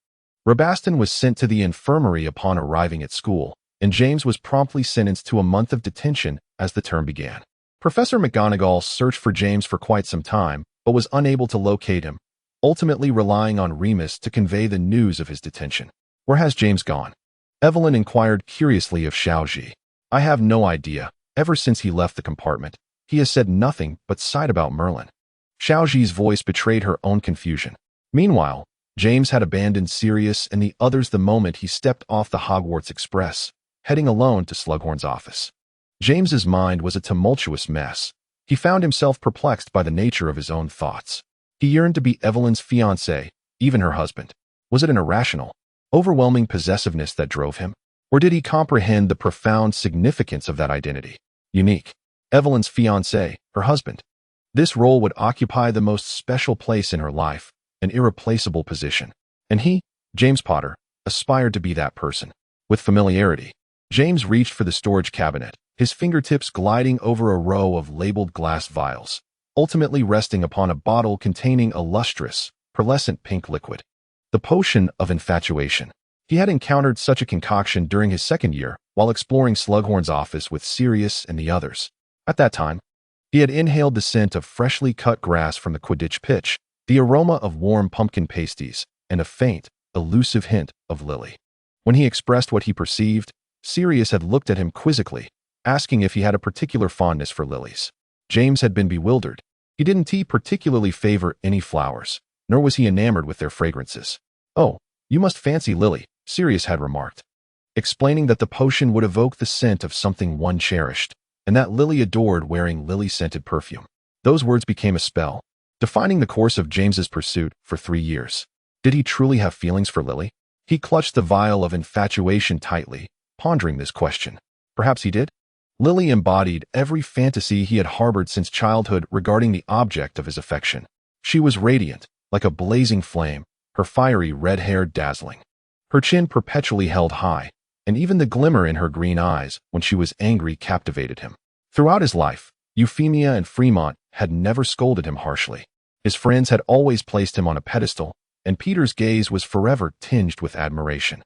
Rabaston was sent to the infirmary upon arriving at school, and James was promptly sentenced to a month of detention as the term began. Professor McGonagall searched for James for quite some time, but was unable to locate him, ultimately relying on Remus to convey the news of his detention. Where has James gone? Evelyn inquired curiously of Xiaoji. I have no idea. Ever since he left the compartment, he has said nothing but sighed about Merlin. Xiaoji's voice betrayed her own confusion. Meanwhile, James had abandoned Sirius and the others the moment he stepped off the Hogwarts Express, heading alone to Slughorn's office. James's mind was a tumultuous mess. He found himself perplexed by the nature of his own thoughts. He yearned to be Evelyn's fiancé, even her husband. Was it an irrational, overwhelming possessiveness that drove him? Or did he comprehend the profound significance of that identity? Unique. Evelyn's fiancé, her husband. This role would occupy the most special place in her life, an irreplaceable position. And he, James Potter, aspired to be that person. With familiarity, James reached for the storage cabinet, his fingertips gliding over a row of labeled glass vials, ultimately resting upon a bottle containing a lustrous, pearlescent pink liquid. The potion of infatuation. He had encountered such a concoction during his second year while exploring Slughorn's office with Sirius and the others. At that time, he had inhaled the scent of freshly cut grass from the Quidditch pitch, the aroma of warm pumpkin pasties, and a faint, elusive hint of Lily. When he expressed what he perceived, Sirius had looked at him quizzically, asking if he had a particular fondness for lilies. James had been bewildered. He didn't particularly favor any flowers, nor was he enamored with their fragrances. "Oh, you must fancy Lily," Sirius had remarked, explaining that the potion would evoke the scent of something one cherished, and that Lily adored wearing lily-scented perfume. Those words became a spell, defining the course of James's pursuit for 3 years. Did he truly have feelings for Lily? He clutched the vial of infatuation tightly, pondering this question. Perhaps he did? Lily embodied every fantasy he had harbored since childhood regarding the object of his affection. She was radiant, like a blazing flame, her fiery red hair dazzling. Her chin perpetually held high, and even the glimmer in her green eyes when she was angry captivated him. Throughout his life, Euphemia and Fremont had never scolded him harshly. His friends had always placed him on a pedestal, and Peter's gaze was forever tinged with admiration.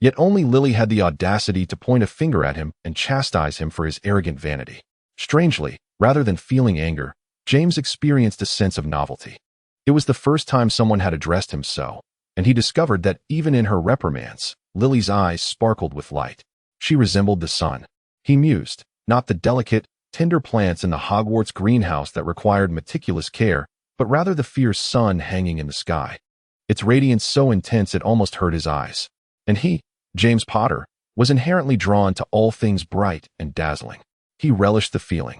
Yet only Lily had the audacity to point a finger at him and chastise him for his arrogant vanity. Strangely, rather than feeling anger, James experienced a sense of novelty. It was the first time someone had addressed him so, and he discovered that even in her reprimands, Lily's eyes sparkled with light. She resembled the sun. He mused, not the delicate, tender plants in the Hogwarts greenhouse that required meticulous care, but rather the fierce sun hanging in the sky. Its radiance so intense it almost hurt his eyes. And he, James Potter, was inherently drawn to all things bright and dazzling. He relished the feeling.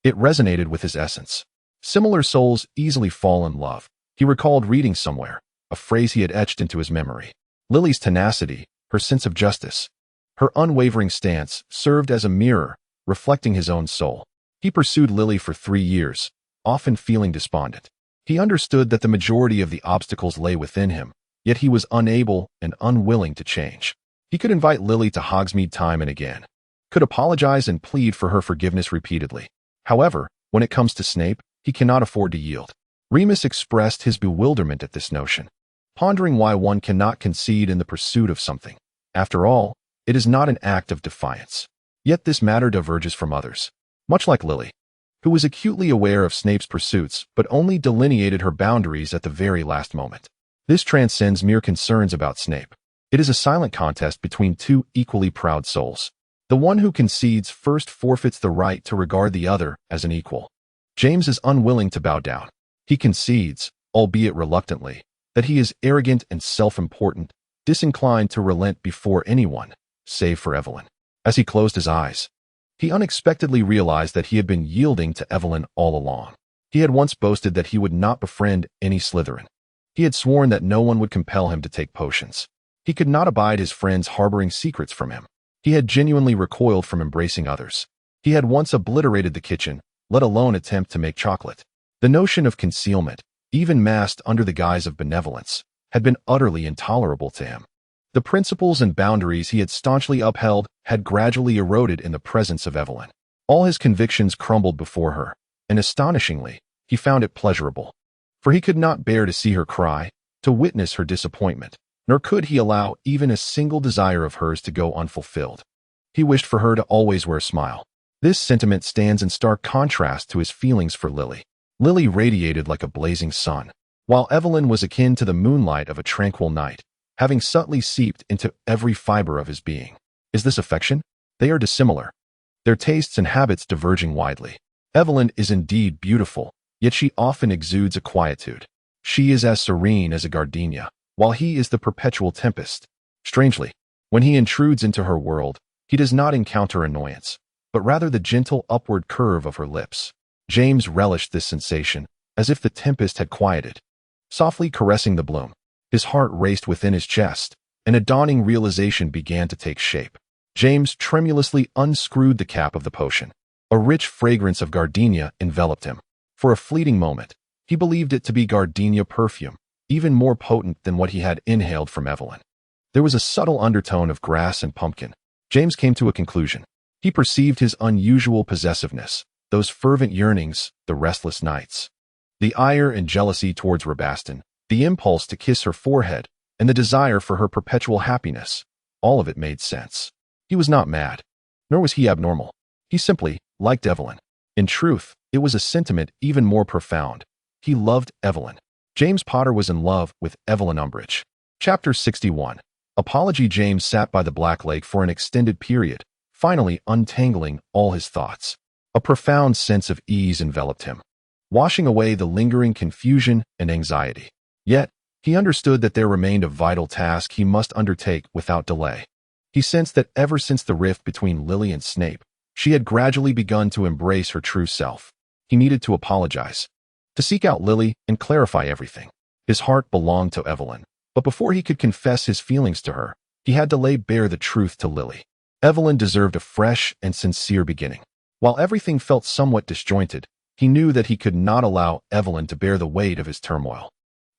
It resonated with his essence. Similar souls easily fall in love. He recalled reading somewhere, a phrase he had etched into his memory. Lily's tenacity, her sense of justice, her unwavering stance served as a mirror, reflecting his own soul. He pursued Lily for 3 years, often feeling despondent. He understood that the majority of the obstacles lay within him, yet he was unable and unwilling to change. He could invite Lily to Hogsmeade time and again, could apologize and plead for her forgiveness repeatedly. However, when it comes to Snape, he cannot afford to yield. Remus expressed his bewilderment at this notion, pondering why one cannot concede in the pursuit of something. After all, it is not an act of defiance. Yet this matter diverges from others. Much like Lily, who was acutely aware of Snape's pursuits but only delineated her boundaries at the very last moment. This transcends mere concerns about Snape. It is a silent contest between two equally proud souls. The one who concedes first forfeits the right to regard the other as an equal. James is unwilling to bow down. He concedes, albeit reluctantly, that he is arrogant and self-important, disinclined to relent before anyone, save for Evelyn. As he closed his eyes, he unexpectedly realized that he had been yielding to Evelyn all along. He had once boasted that he would not befriend any Slytherin. He had sworn that no one would compel him to take potions. He could not abide his friends harboring secrets from him. He had genuinely recoiled from embracing others. He had once obliterated the kitchen, let alone attempt to make chocolate. The notion of concealment, even masked under the guise of benevolence, had been utterly intolerable to him. The principles and boundaries he had staunchly upheld had gradually eroded in the presence of Evelyn. All his convictions crumbled before her, and astonishingly, he found it pleasurable. For he could not bear to see her cry, to witness her disappointment, nor could he allow even a single desire of hers to go unfulfilled. He wished for her to always wear a smile. This sentiment stands in stark contrast to his feelings for Lily. Lily radiated like a blazing sun, while Evelyn was akin to the moonlight of a tranquil night, having subtly seeped into every fiber of his being. Is this affection? They are dissimilar, their tastes and habits diverging widely. Evelyn is indeed beautiful, yet she often exudes a quietude. She is as serene as a gardenia, while he is the perpetual tempest. Strangely, when he intrudes into her world, he does not encounter annoyance, but rather the gentle upward curve of her lips. James relished this sensation, as if the tempest had quieted. Softly caressing the bloom, his heart raced within his chest, and a dawning realization began to take shape. James tremulously unscrewed the cap of the potion. A rich fragrance of gardenia enveloped him. For a fleeting moment, he believed it to be gardenia perfume, even more potent than what he had inhaled from Evelyn. There was a subtle undertone of grass and pumpkin. James came to a conclusion. He perceived his unusual possessiveness, those fervent yearnings, the restless nights. The ire and jealousy towards Rabaston, the impulse to kiss her forehead, and the desire for her perpetual happiness. All of it made sense. He was not mad, nor was he abnormal. He simply liked Evelyn. In truth, it was a sentiment even more profound. He loved Evelyn. James Potter was in love with Evelyn Umbridge. Chapter 61. Apology. James sat by the Black Lake for an extended period, finally untangling all his thoughts. A profound sense of ease enveloped him, washing away the lingering confusion and anxiety. Yet, he understood that there remained a vital task he must undertake without delay. He sensed that ever since the rift between Lily and Snape, she had gradually begun to embrace her true self. He needed to apologize, to seek out Lily and clarify everything. His heart belonged to Evelyn, but before he could confess his feelings to her, he had to lay bare the truth to Lily. Evelyn deserved a fresh and sincere beginning. While everything felt somewhat disjointed, he knew that he could not allow Evelyn to bear the weight of his turmoil.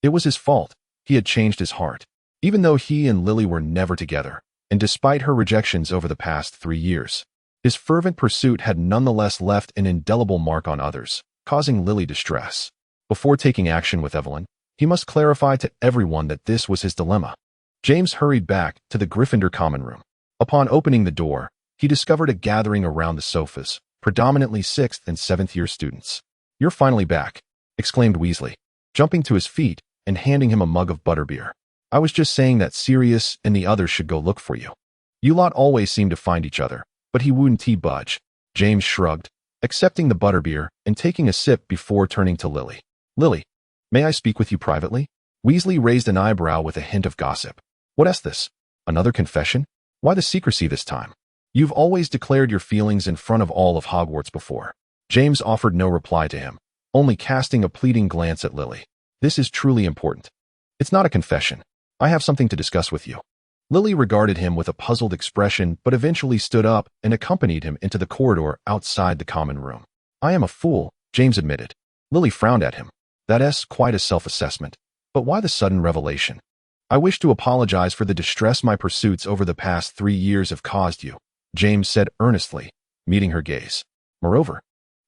It was his fault. He had changed his heart. Even though he and Lily were never together, and despite her rejections over the past 3 years, his fervent pursuit had nonetheless left an indelible mark on others, causing Lily distress. Before taking action with Evelyn, he must clarify to everyone that this was his dilemma. James hurried back to the Gryffindor common room. Upon opening the door, he discovered a gathering around the sofas, predominantly 6th and 7th year students. "You're finally back," exclaimed Weasley, jumping to his feet and handing him a mug of butterbeer. "I was just saying that Sirius and the others should go look for you. You lot always seem to find each other." But he wouldn't budge. James shrugged, accepting the butterbeer and taking a sip before turning to Lily. "Lily, may I speak with you privately?" Weasley raised an eyebrow with a hint of gossip. "What's this? Another confession? Why the secrecy this time? You've always declared your feelings in front of all of Hogwarts before." James offered no reply to him, only casting a pleading glance at Lily. "This is truly important. It's not a confession. I have something to discuss with you." Lily regarded him with a puzzled expression but eventually stood up and accompanied him into the corridor outside the common room. "I am a fool," James admitted. Lily frowned at him. "That's quite a self-assessment. But why the sudden revelation?" "I wish to apologize for the distress my pursuits over the past 3 years have caused you," James said earnestly, meeting her gaze. "Moreover,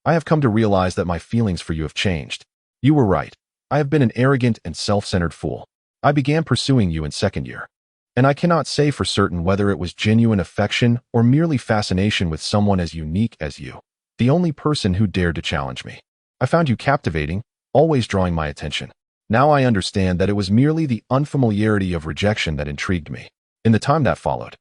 I have come to realize that my feelings for you have changed. You were right. I have been an arrogant and self-centered fool. I began pursuing you in 2nd year. And I cannot say for certain whether it was genuine affection or merely fascination with someone as unique as you, the only person who dared to challenge me. I found you captivating, always drawing my attention. Now I understand that it was merely the unfamiliarity of rejection that intrigued me. In the time that followed,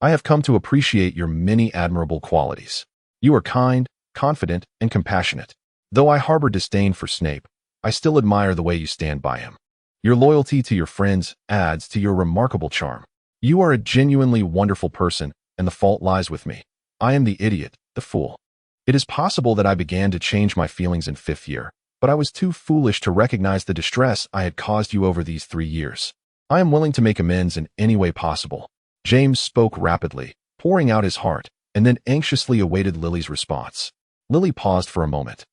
I have come to appreciate your many admirable qualities. You are kind, confident, and compassionate. Though I harbor disdain for Snape, I still admire the way you stand by him. Your loyalty to your friends adds to your remarkable charm. You are a genuinely wonderful person, and the fault lies with me. I am the idiot, the fool. It is possible that I began to change my feelings in 5th year, but I was too foolish to recognize the distress I had caused you over these 3 years. I am willing to make amends in any way possible." James spoke rapidly, pouring out his heart, and then anxiously awaited Lily's response. Lily paused for a moment,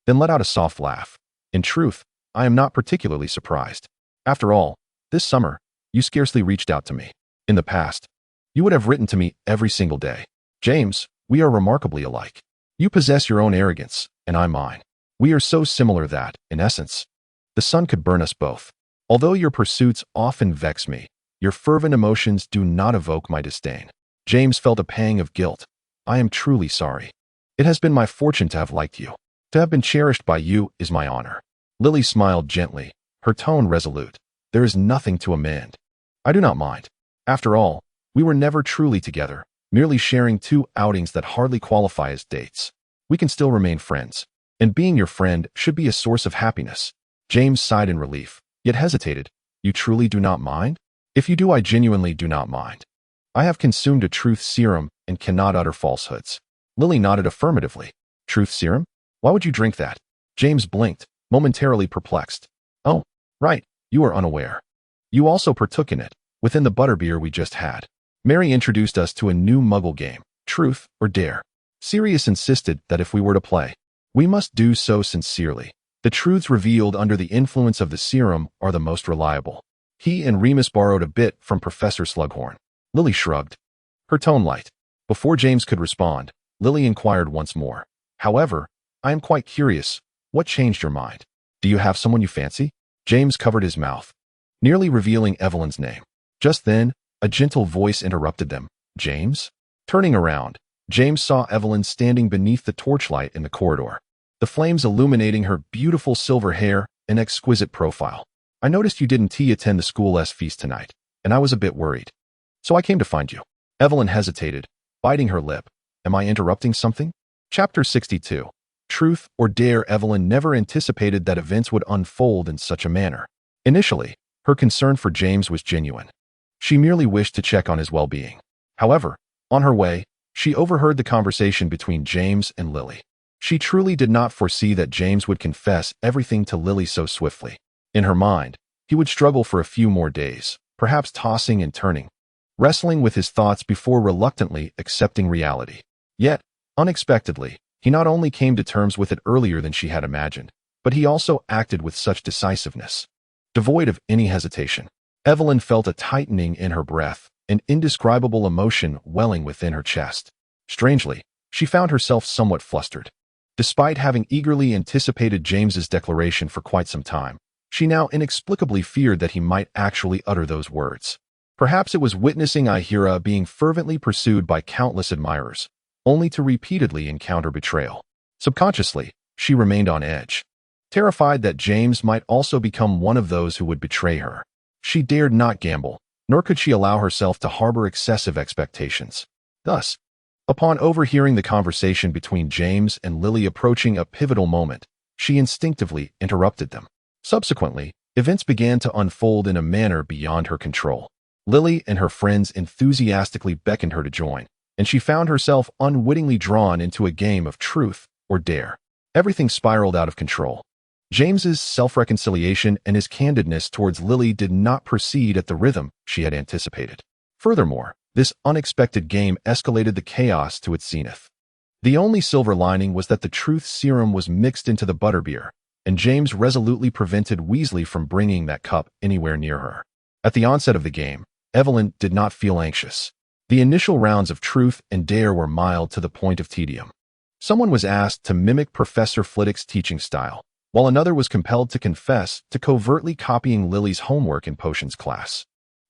then let out a soft laugh. "In truth, I am not particularly surprised. After all, this summer, you scarcely reached out to me. In the past, you would have written to me every single day. James, we are remarkably alike. You possess your own arrogance, and I mine. We are so similar that, in essence, the sun could burn us both. Although your pursuits often vex me, your fervent emotions do not evoke my disdain." James felt a pang of guilt. "I am truly sorry. It has been my fortune to have liked you. To have been cherished by you is my honor." Lily smiled gently, her tone resolute. "There is nothing to amend. I do not mind. After all, we were never truly together, merely sharing 2 outings that hardly qualify as dates. We can still remain friends, and being your friend should be a source of happiness." James sighed in relief, yet hesitated. "You truly do not mind?" "If you do, I genuinely do not mind. I have consumed a truth serum and cannot utter falsehoods." Lily nodded affirmatively. "Truth serum? Why would you drink that?" James blinked, momentarily perplexed. "Oh, right, you are unaware. You also partook in it, within the butterbeer we just had. Mary introduced us to a new muggle game, Truth or Dare. Sirius insisted that if we were to play, we must do so sincerely. The truths revealed under the influence of the serum are the most reliable. He and Remus borrowed a bit from Professor Slughorn." Lily shrugged, her tone light. Before James could respond, Lily inquired once more. However, I am quite curious. What changed your mind? Do you have someone you fancy? James covered his mouth, nearly revealing Evelyn's name. Just then, a gentle voice interrupted them. James? Turning around, James saw Evelyn standing beneath the torchlight in the corridor, the flames illuminating her beautiful silver hair and exquisite profile. I noticed you didn't attend the school's feast tonight, and I was a bit worried. So I came to find you. Evelyn hesitated, biting her lip. Am I interrupting something? Chapter 62. Truth or Dare. Evelyn never anticipated that events would unfold in such a manner. Initially, her concern for James was genuine. She merely wished to check on his well-being. However, on her way, she overheard the conversation between James and Lily. She truly did not foresee that James would confess everything to Lily so swiftly. In her mind, he would struggle for a few more days, perhaps tossing and turning, wrestling with his thoughts before reluctantly accepting reality. Yet, unexpectedly, he not only came to terms with it earlier than she had imagined, but he also acted with such decisiveness. Devoid of any hesitation, Evelyn felt a tightening in her breath, an indescribable emotion welling within her chest. Strangely, she found herself somewhat flustered. Despite having eagerly anticipated James's declaration for quite some time, she now inexplicably feared that he might actually utter those words. Perhaps it was witnessing Ihira being fervently pursued by countless admirers, only to repeatedly encounter betrayal. Subconsciously, she remained on edge, terrified that James might also become one of those who would betray her. She dared not gamble, nor could she allow herself to harbor excessive expectations. Thus, upon overhearing the conversation between James and Lily approaching a pivotal moment, she instinctively interrupted them. Subsequently, events began to unfold in a manner beyond her control. Lily and her friends enthusiastically beckoned her to join, and she found herself unwittingly drawn into a game of truth or dare. Everything spiraled out of control. James's self-reconciliation and his candidness towards Lily did not proceed at the rhythm she had anticipated. Furthermore, this unexpected game escalated the chaos to its zenith. The only silver lining was that the truth serum was mixed into the butterbeer, and James resolutely prevented Weasley from bringing that cup anywhere near her. At the onset of the game, Evelyn did not feel anxious. The initial rounds of truth and dare were mild to the point of tedium. Someone was asked to mimic Professor Flitwick's teaching style, while another was compelled to confess to covertly copying Lily's homework in potions class.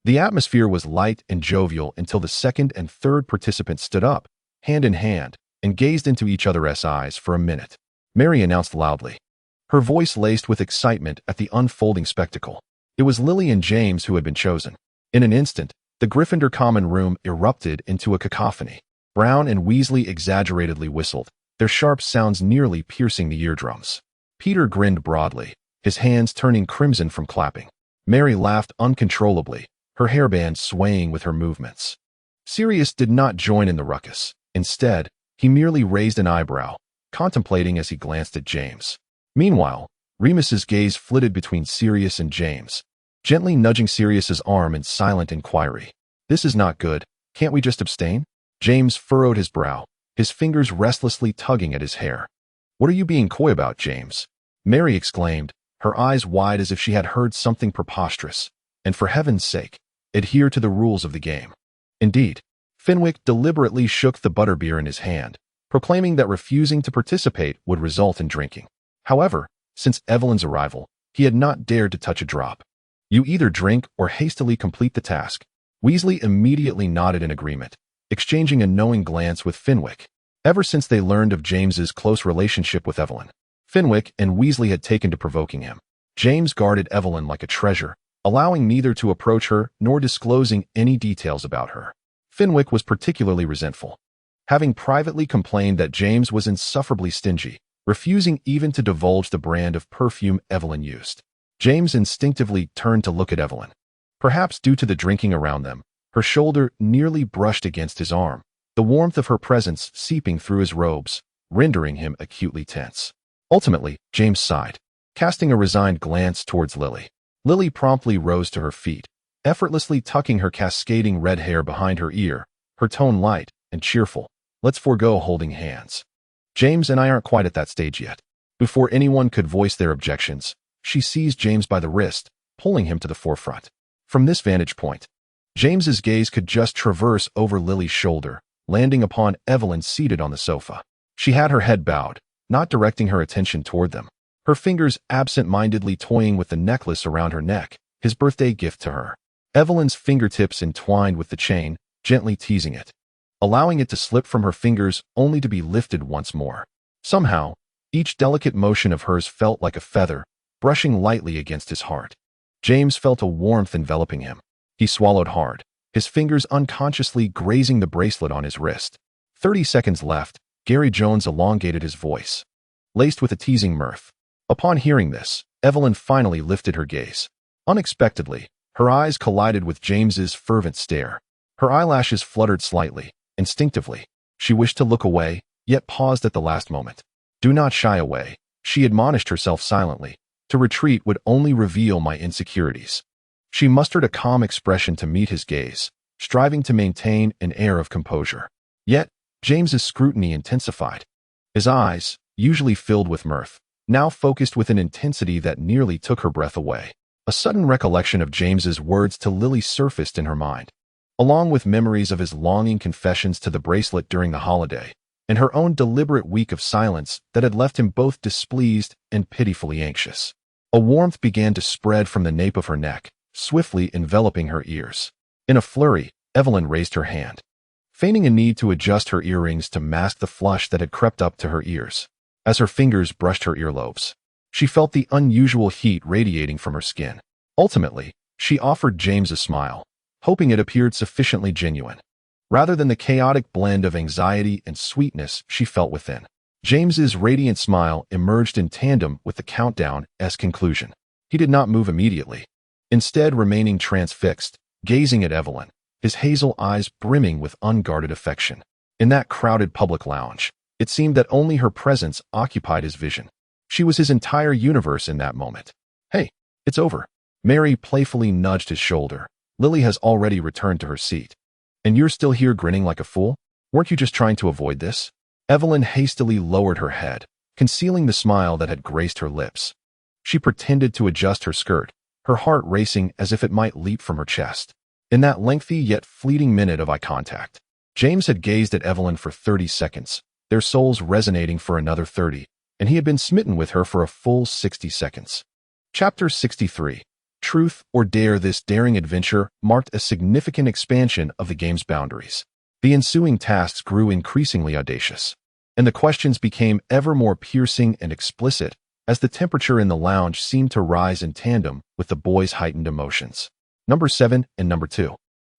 The atmosphere was light and jovial until the second and third participants stood up, hand in hand, and gazed into each other's eyes for a minute. Mary announced loudly, her voice laced with excitement at the unfolding spectacle. It was Lily and James who had been chosen. In an instant, the Gryffindor common room erupted into a cacophony. Brown and Weasley exaggeratedly whistled, their sharp sounds nearly piercing the eardrums. Peter grinned broadly, his hands turning crimson from clapping. Mary laughed uncontrollably, her hairband swaying with her movements. Sirius did not join in the ruckus. Instead, he merely raised an eyebrow, contemplating as he glanced at James. Meanwhile, Remus's gaze flitted between Sirius and James, gently nudging Sirius's arm in silent inquiry. This is not good. Can't we just abstain? James furrowed his brow, his fingers restlessly tugging at his hair. What are you being coy about, James? Mary exclaimed, her eyes wide as if she had heard something preposterous. And for heaven's sake, adhere to the rules of the game. Indeed, Fenwick deliberately shook the butterbeer in his hand, proclaiming that refusing to participate would result in drinking. However, since Evelyn's arrival, he had not dared to touch a drop. You either drink or hastily complete the task. Weasley immediately nodded in agreement, exchanging a knowing glance with Fenwick. Ever since they learned of James's close relationship with Evelyn, Fenwick and Weasley had taken to provoking him. James guarded Evelyn like a treasure, allowing neither to approach her nor disclosing any details about her. Fenwick was particularly resentful, having privately complained that James was insufferably stingy, refusing even to divulge the brand of perfume Evelyn used. James instinctively turned to look at Evelyn. Perhaps due to the drinking around them, her shoulder nearly brushed against his arm, the warmth of her presence seeping through his robes, rendering him acutely tense. Ultimately, James sighed, casting a resigned glance towards Lily. Lily promptly rose to her feet, effortlessly tucking her cascading red hair behind her ear, her tone light and cheerful. Let's forego holding hands. James and I aren't quite at that stage yet. Before anyone could voice their objections, she seized James by the wrist, pulling him to the forefront. From this vantage point, James's gaze could just traverse over Lily's shoulder, landing upon Evelyn seated on the sofa. She had her head bowed, not directing her attention toward them, her fingers absent-mindedly toying with the necklace around her neck, his birthday gift to her. Evelyn's fingertips entwined with the chain, gently teasing it, allowing it to slip from her fingers only to be lifted once more. Somehow, each delicate motion of hers felt like a feather, brushing lightly against his heart. James felt a warmth enveloping him. He swallowed hard, his fingers unconsciously grazing the bracelet on his wrist. 30 seconds left, Gary Jones elongated his voice, laced with a teasing mirth. Upon hearing this, Evelyn finally lifted her gaze. Unexpectedly, her eyes collided with James's fervent stare. Her eyelashes fluttered slightly. Instinctively, she wished to look away, yet paused at the last moment. Do not shy away, she admonished herself silently. To retreat would only reveal my insecurities. She mustered a calm expression to meet his gaze, striving to maintain an air of composure. Yet, James's scrutiny intensified. His eyes, usually filled with mirth, now focused with an intensity that nearly took her breath away. A sudden recollection of James's words to Lily surfaced in her mind, along with memories of his longing confessions to the bracelet during the holiday, and her own deliberate week of silence that had left him both displeased and pitifully anxious. A warmth began to spread from the nape of her neck, swiftly enveloping her ears. In a flurry, Evelyn raised her hand, feigning a need to adjust her earrings to mask the flush that had crept up to her ears. As her fingers brushed her earlobes, she felt the unusual heat radiating from her skin. Ultimately, she offered James a smile, hoping it appeared sufficiently genuine, rather than the chaotic blend of anxiety and sweetness she felt within. James's radiant smile emerged in tandem with the countdown's conclusion. He did not move immediately, instead remaining transfixed, gazing at Evelyn, his hazel eyes brimming with unguarded affection. In that crowded public lounge, it seemed that only her presence occupied his vision. She was his entire universe in that moment. Hey, it's over. Mary playfully nudged his shoulder. Lily has already returned to her seat. And you're still here grinning like a fool? Weren't you just trying to avoid this? Evelyn hastily lowered her head, concealing the smile that had graced her lips. She pretended to adjust her skirt, her heart racing as if it might leap from her chest. In that lengthy yet fleeting minute of eye contact, James had gazed at Evelyn for 30 seconds, their souls resonating for another 30, and he had been smitten with her for a full 60 seconds. Chapter 63. Truth or Dare. This daring adventure marked a significant expansion of the game's boundaries. The ensuing tasks grew increasingly audacious, and the questions became ever more piercing and explicit as the temperature in the lounge seemed to rise in tandem with the boys' heightened emotions. Number 7 and Number 2.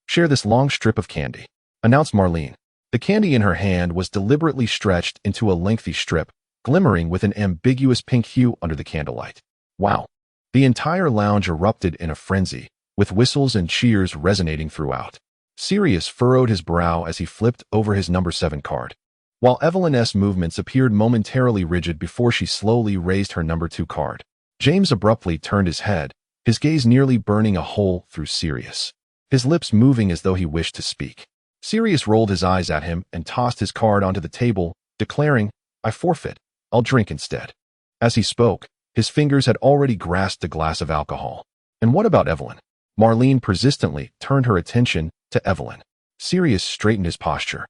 Share this long strip of candy, announced Marlene. The candy in her hand was deliberately stretched into a lengthy strip, glimmering with an ambiguous pink hue under the candlelight. Wow. The entire lounge erupted in a frenzy, with whistles and cheers resonating throughout. Sirius furrowed his brow as he flipped over his Number 7 card, while Evelyn's movements appeared momentarily rigid before she slowly raised her Number 2 card. James abruptly turned his head, his gaze nearly burning a hole through Sirius, his lips moving as though he wished to speak. Sirius rolled his eyes at him and tossed his card onto the table, declaring, "I forfeit. I'll drink instead." As he spoke, his fingers had already grasped a glass of alcohol. And what about Evelyn? Marlene persistently turned her attention to Evelyn. Sirius straightened his posture,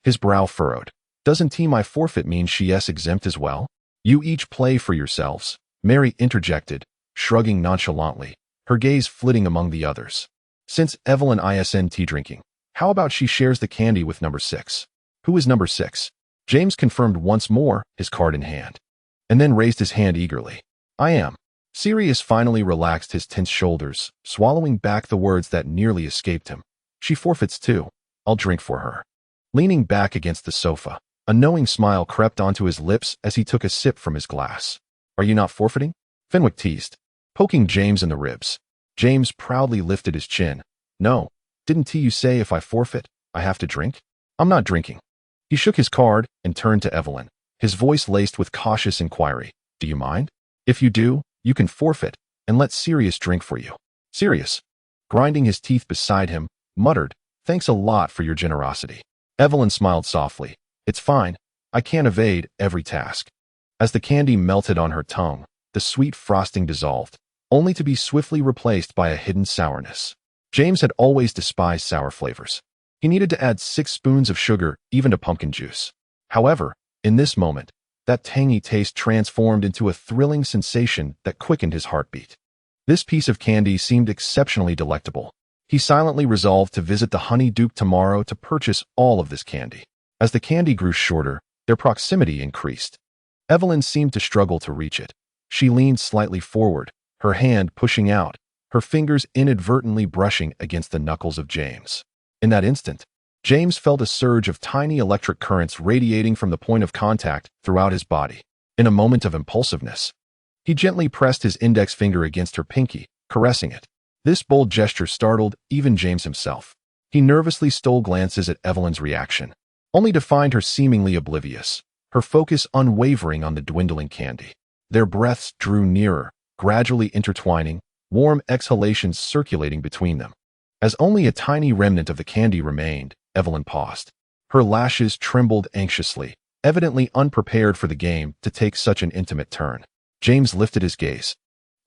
his brow furrowed. Doesn't Team I forfeit mean she's exempt as well? You each play for yourselves, Mary interjected, shrugging nonchalantly, her gaze flitting among the others. Since Evelyn isn't drinking, how about she shares the candy with Number 6? Who is Number 6? James confirmed once more, his card in hand, and then raised his hand eagerly. I am. Sirius finally relaxed his tense shoulders, swallowing back the words that nearly escaped him. She forfeits too. I'll drink for her. Leaning back against the sofa, a knowing smile crept onto his lips as he took a sip from his glass. Are you not forfeiting? Fenwick teased, poking James in the ribs. James proudly lifted his chin. No, didn't you say if I forfeit, I have to drink? I'm not drinking. He shook his card and turned to Evelyn, his voice laced with cautious inquiry. Do you mind? If you do, you can forfeit, and let Sirius drink for you. Sirius, grinding his teeth beside him, muttered, Thanks a lot for your generosity. Evelyn smiled softly. It's fine. I can't evade every task. As the candy melted on her tongue, the sweet frosting dissolved, only to be swiftly replaced by a hidden sourness. James had always despised sour flavors. He needed to add 6 spoons of sugar, even to pumpkin juice. However, in this moment, that tangy taste transformed into a thrilling sensation that quickened his heartbeat. This piece of candy seemed exceptionally delectable. He silently resolved to visit the Honey Duke tomorrow to purchase all of this candy. As the candy grew shorter, their proximity increased. Evelyn seemed to struggle to reach it. She leaned slightly forward, her hand pushing out, her fingers inadvertently brushing against the knuckles of James. In that instant, James felt a surge of tiny electric currents radiating from the point of contact throughout his body. In a moment of impulsiveness, he gently pressed his index finger against her pinky, caressing it. This bold gesture startled even James himself. He nervously stole glances at Evelyn's reaction, only to find her seemingly oblivious, her focus unwavering on the dwindling candy. Their breaths drew nearer, gradually intertwining, warm exhalations circulating between them. As only a tiny remnant of the candy remained, Evelyn paused. Her lashes trembled anxiously, evidently unprepared for the game to take such an intimate turn. James lifted his gaze,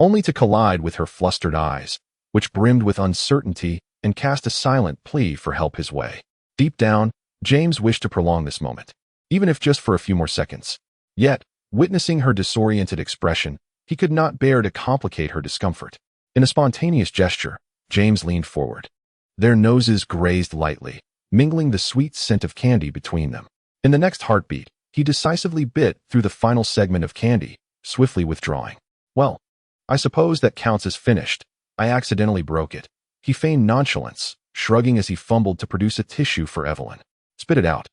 only to collide with her flustered eyes, which brimmed with uncertainty and cast a silent plea for help his way. Deep down, James wished to prolong this moment, even if just for a few more seconds. Yet, witnessing her disoriented expression, he could not bear to complicate her discomfort. In a spontaneous gesture, James leaned forward. Their noses grazed lightly, mingling the sweet scent of candy between them. In the next heartbeat, he decisively bit through the final segment of candy, swiftly withdrawing. Well, I suppose that counts as finished. I accidentally broke it. He feigned nonchalance, shrugging as he fumbled to produce a tissue for Evelyn. Spit it out.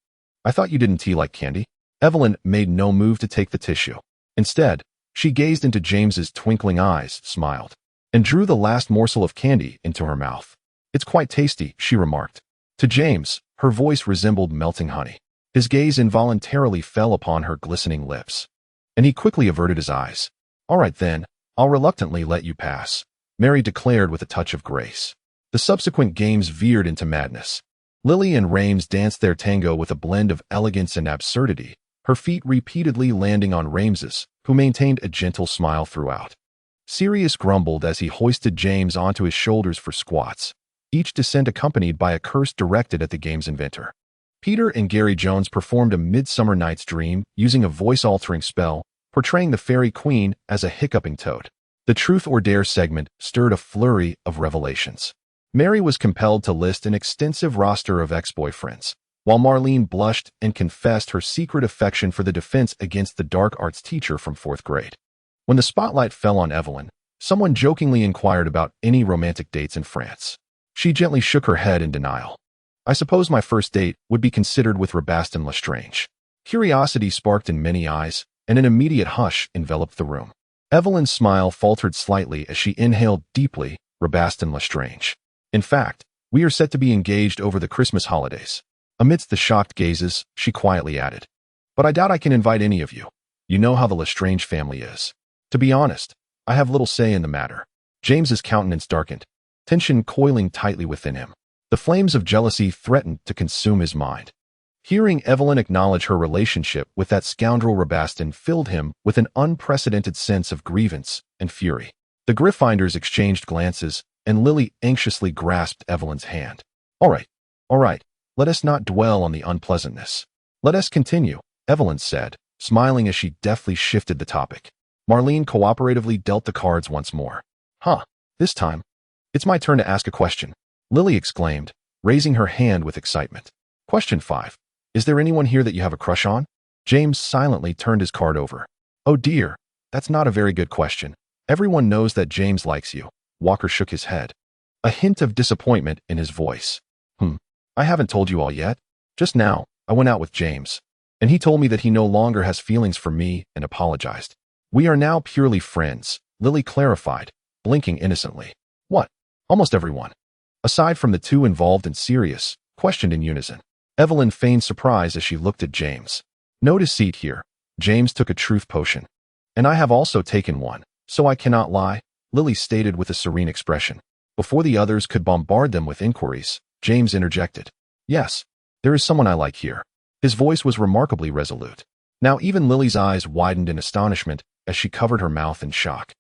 I thought you didn't like candy. Evelyn made no move to take the tissue. Instead, she gazed into James's twinkling eyes, smiled, and drew the last morsel of candy into her mouth. It's quite tasty, she remarked. To James, her voice resembled melting honey. His gaze involuntarily fell upon her glistening lips, and he quickly averted his eyes. All right then, I'll reluctantly let you pass, Mary declared with a touch of grace. The subsequent games veered into madness. Lily and Rames danced their tango with a blend of elegance and absurdity, her feet repeatedly landing on Rames's, who maintained a gentle smile throughout. Sirius grumbled as he hoisted James onto his shoulders for squats, each descent accompanied by a curse directed at the game's inventor. Peter and Gary Jones performed A Midsummer Night's Dream using a voice-altering spell, portraying the Fairy Queen as a hiccuping toad. The Truth or Dare segment stirred a flurry of revelations. Mary was compelled to list an extensive roster of ex-boyfriends, while Marlene blushed and confessed her secret affection for the Defense Against the Dark Arts teacher from 4th grade. When the spotlight fell on Evelyn, someone jokingly inquired about any romantic dates in France. She gently shook her head in denial. I suppose my first date would be considered with Rabastin Lestrange. Curiosity sparked in many eyes, and an immediate hush enveloped the room. Evelyn's smile faltered slightly as she inhaled deeply, Rabastin Lestrange. In fact, we are set to be engaged over the Christmas holidays. Amidst the shocked gazes, she quietly added, but I doubt I can invite any of you. You know how the Lestrange family is. To be honest, I have little say in the matter. James's countenance darkened, tension coiling tightly within him. The flames of jealousy threatened to consume his mind. Hearing Evelyn acknowledge her relationship with that scoundrel Rabastin filled him with an unprecedented sense of grievance and fury. The Gryffindors exchanged glances, and Lily anxiously grasped Evelyn's hand. All right, let us not dwell on the unpleasantness. Let us continue, Evelyn said, smiling as she deftly shifted the topic. Marlene cooperatively dealt the cards once more. This time, it's my turn to ask a question, Lily exclaimed, raising her hand with excitement. Question 5. Is there anyone here that you have a crush on? James silently turned his card over. Oh dear, that's not a very good question. Everyone knows that James likes you. Walker shook his head, a hint of disappointment in his voice. I haven't told you all yet. Just now, I went out with James, and he told me that he no longer has feelings for me and apologized. We are now purely friends, Lily clarified, blinking innocently. What? Almost everyone, aside from the two involved and Sirius, questioned in unison. Evelyn feigned surprise as she looked at James. Note his seat here. James took a truth potion. And I have also taken one, so I cannot lie, Lily stated with a serene expression. Before the others could bombard them with inquiries, James interjected. Yes, there is someone I like here. His voice was remarkably resolute. Now even Lily's eyes widened in astonishment as she covered her mouth in shock.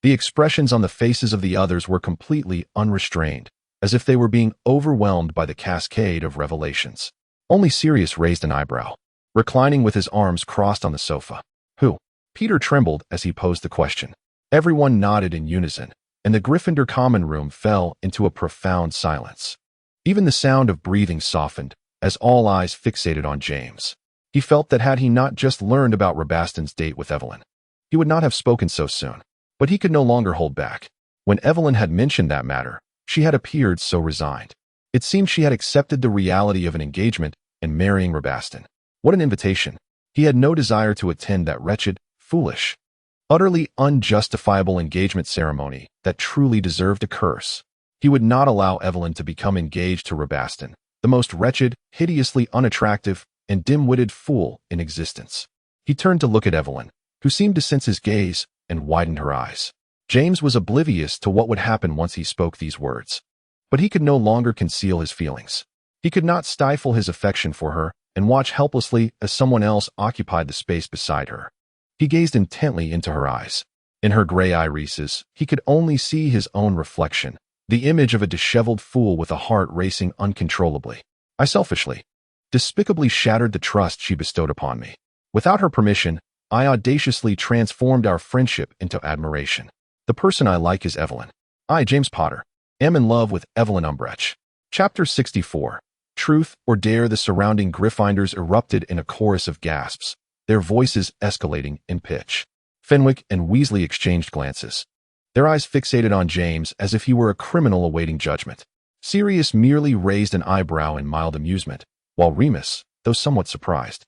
The expressions on the faces of the others were completely unrestrained, as if they were being overwhelmed by the cascade of revelations. Only Sirius raised an eyebrow, reclining with his arms crossed on the sofa. Who? Peter trembled as he posed the question. Everyone nodded in unison, and the Gryffindor common room fell into a profound silence. Even the sound of breathing softened, as all eyes fixated on James. He felt that had he not just learned about Rabaston's date with Evelyn, he would not have spoken so soon. But he could no longer hold back. When Evelyn had mentioned that matter, she had appeared so resigned. It seemed she had accepted the reality of an engagement and marrying Rabaston. What an invitation. He had no desire to attend that wretched, foolish, utterly unjustifiable engagement ceremony that truly deserved a curse. He would not allow Evelyn to become engaged to Rabaston, the most wretched, hideously unattractive, and dim-witted fool in existence. He turned to look at Evelyn, who seemed to sense his gaze, and widened her eyes. James was oblivious to what would happen once he spoke these words. But he could no longer conceal his feelings. He could not stifle his affection for her and watch helplessly as someone else occupied the space beside her. He gazed intently into her eyes. In her gray irises, he could only see his own reflection, the image of a disheveled fool with a heart racing uncontrollably. I selfishly, despicably shattered the trust she bestowed upon me. Without her permission, I audaciously transformed our friendship into admiration. The person I like is Evelyn. I, James Potter, am in love with Evelyn Umbridge. Chapter 64. Truth or Dare. The surrounding Gryffindors erupted in a chorus of gasps, their voices escalating in pitch. Fenwick and Weasley exchanged glances, their eyes fixated on James as if he were a criminal awaiting judgment. Sirius merely raised an eyebrow in mild amusement, while Remus, though somewhat surprised,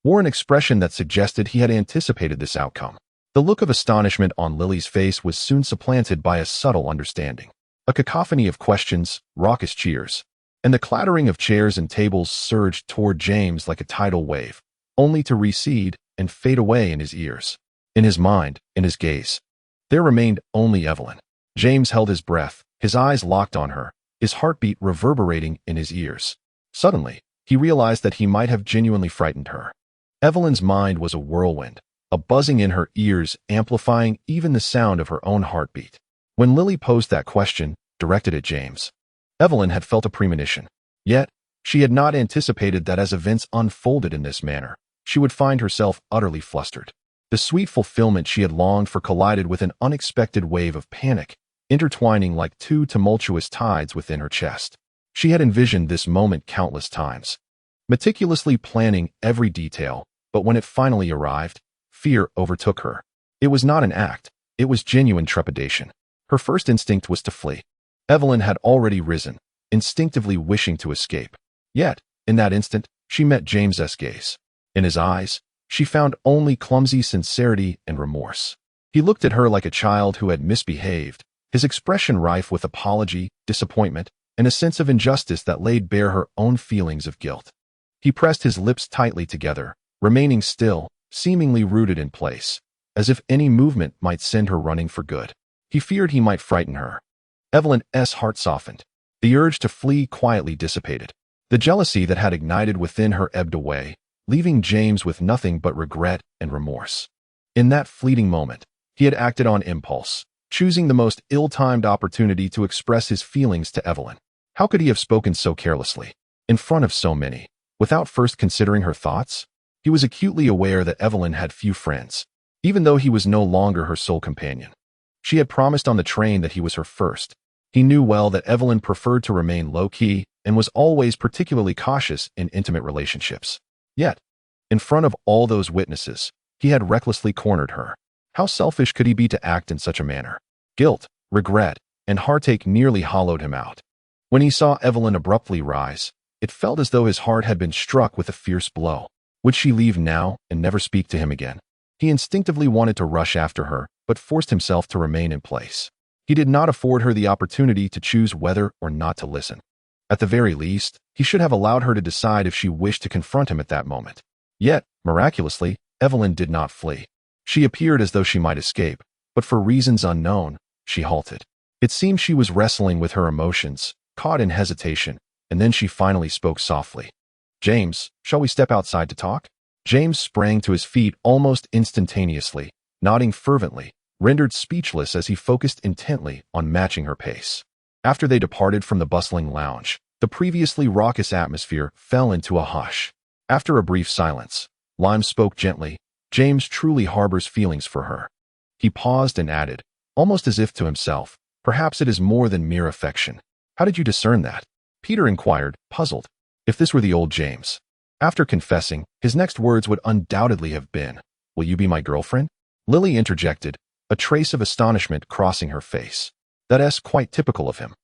wore an expression that suggested he had anticipated this outcome. The look of astonishment on Lily's face was soon supplanted by a subtle understanding. A cacophony of questions, raucous cheers, and the clattering of chairs and tables surged toward James like a tidal wave, only to recede and fade away in his ears. In his mind, in his gaze, there remained only Evelyn. James held his breath, his eyes locked on her, his heartbeat reverberating in his ears. Suddenly, he realized that he might have genuinely frightened her. Evelyn's mind was a whirlwind, a buzzing in her ears amplifying even the sound of her own heartbeat. When Lily posed that question, directed at James, Evelyn had felt a premonition. Yet, she had not anticipated that as events unfolded in this manner, she would find herself utterly flustered. The sweet fulfillment she had longed for collided with an unexpected wave of panic, intertwining like two tumultuous tides within her chest. She had envisioned this moment countless times, meticulously planning every detail, but when it finally arrived, fear overtook her. It was not an act, it was genuine trepidation. Her first instinct was to flee. Evelyn had already risen, instinctively wishing to escape. Yet, in that instant, she met James's gaze. In his eyes, she found only clumsy sincerity and remorse. He looked at her like a child who had misbehaved, his expression rife with apology, disappointment, and a sense of injustice that laid bare her own feelings of guilt. He pressed his lips tightly together, remaining still, seemingly rooted in place, as if any movement might send her running for good. He feared he might frighten her. Evelyn's heart softened. The urge to flee quietly dissipated. The jealousy that had ignited within her ebbed away, leaving James with nothing but regret and remorse. In that fleeting moment, he had acted on impulse, choosing the most ill-timed opportunity to express his feelings to Evelyn. How could he have spoken so carelessly, in front of so many, without first considering her thoughts? He was acutely aware that Evelyn had few friends, even though he was no longer her sole companion. She had promised on the train that he was her first. He knew well that Evelyn preferred to remain low-key and was always particularly cautious in intimate relationships. Yet, in front of all those witnesses, he had recklessly cornered her. How selfish could he be to act in such a manner? Guilt, regret, and heartache nearly hollowed him out. When he saw Evelyn abruptly rise, it felt as though his heart had been struck with a fierce blow. Would she leave now and never speak to him again? He instinctively wanted to rush after her, but forced himself to remain in place. He did not afford her the opportunity to choose whether or not to listen. At the very least, he should have allowed her to decide if she wished to confront him at that moment. Yet, miraculously, Evelyn did not flee. She appeared as though she might escape, but for reasons unknown, she halted. It seemed she was wrestling with her emotions, caught in hesitation, and then she finally spoke softly. "James, shall we step outside to talk?" James sprang to his feet almost instantaneously, nodding fervently, rendered speechless as he focused intently on matching her pace. After they departed from the bustling lounge, the previously raucous atmosphere fell into a hush. After a brief silence, Lime spoke gently. James truly harbors feelings for her. He paused and added, almost as if to himself, perhaps it is more than mere affection. How did you discern that? Peter inquired, puzzled. If this were the old James. After confessing, his next words would undoubtedly have been, will you be my girlfriend? Lily interjected, a trace of astonishment crossing her face. That's quite typical of him.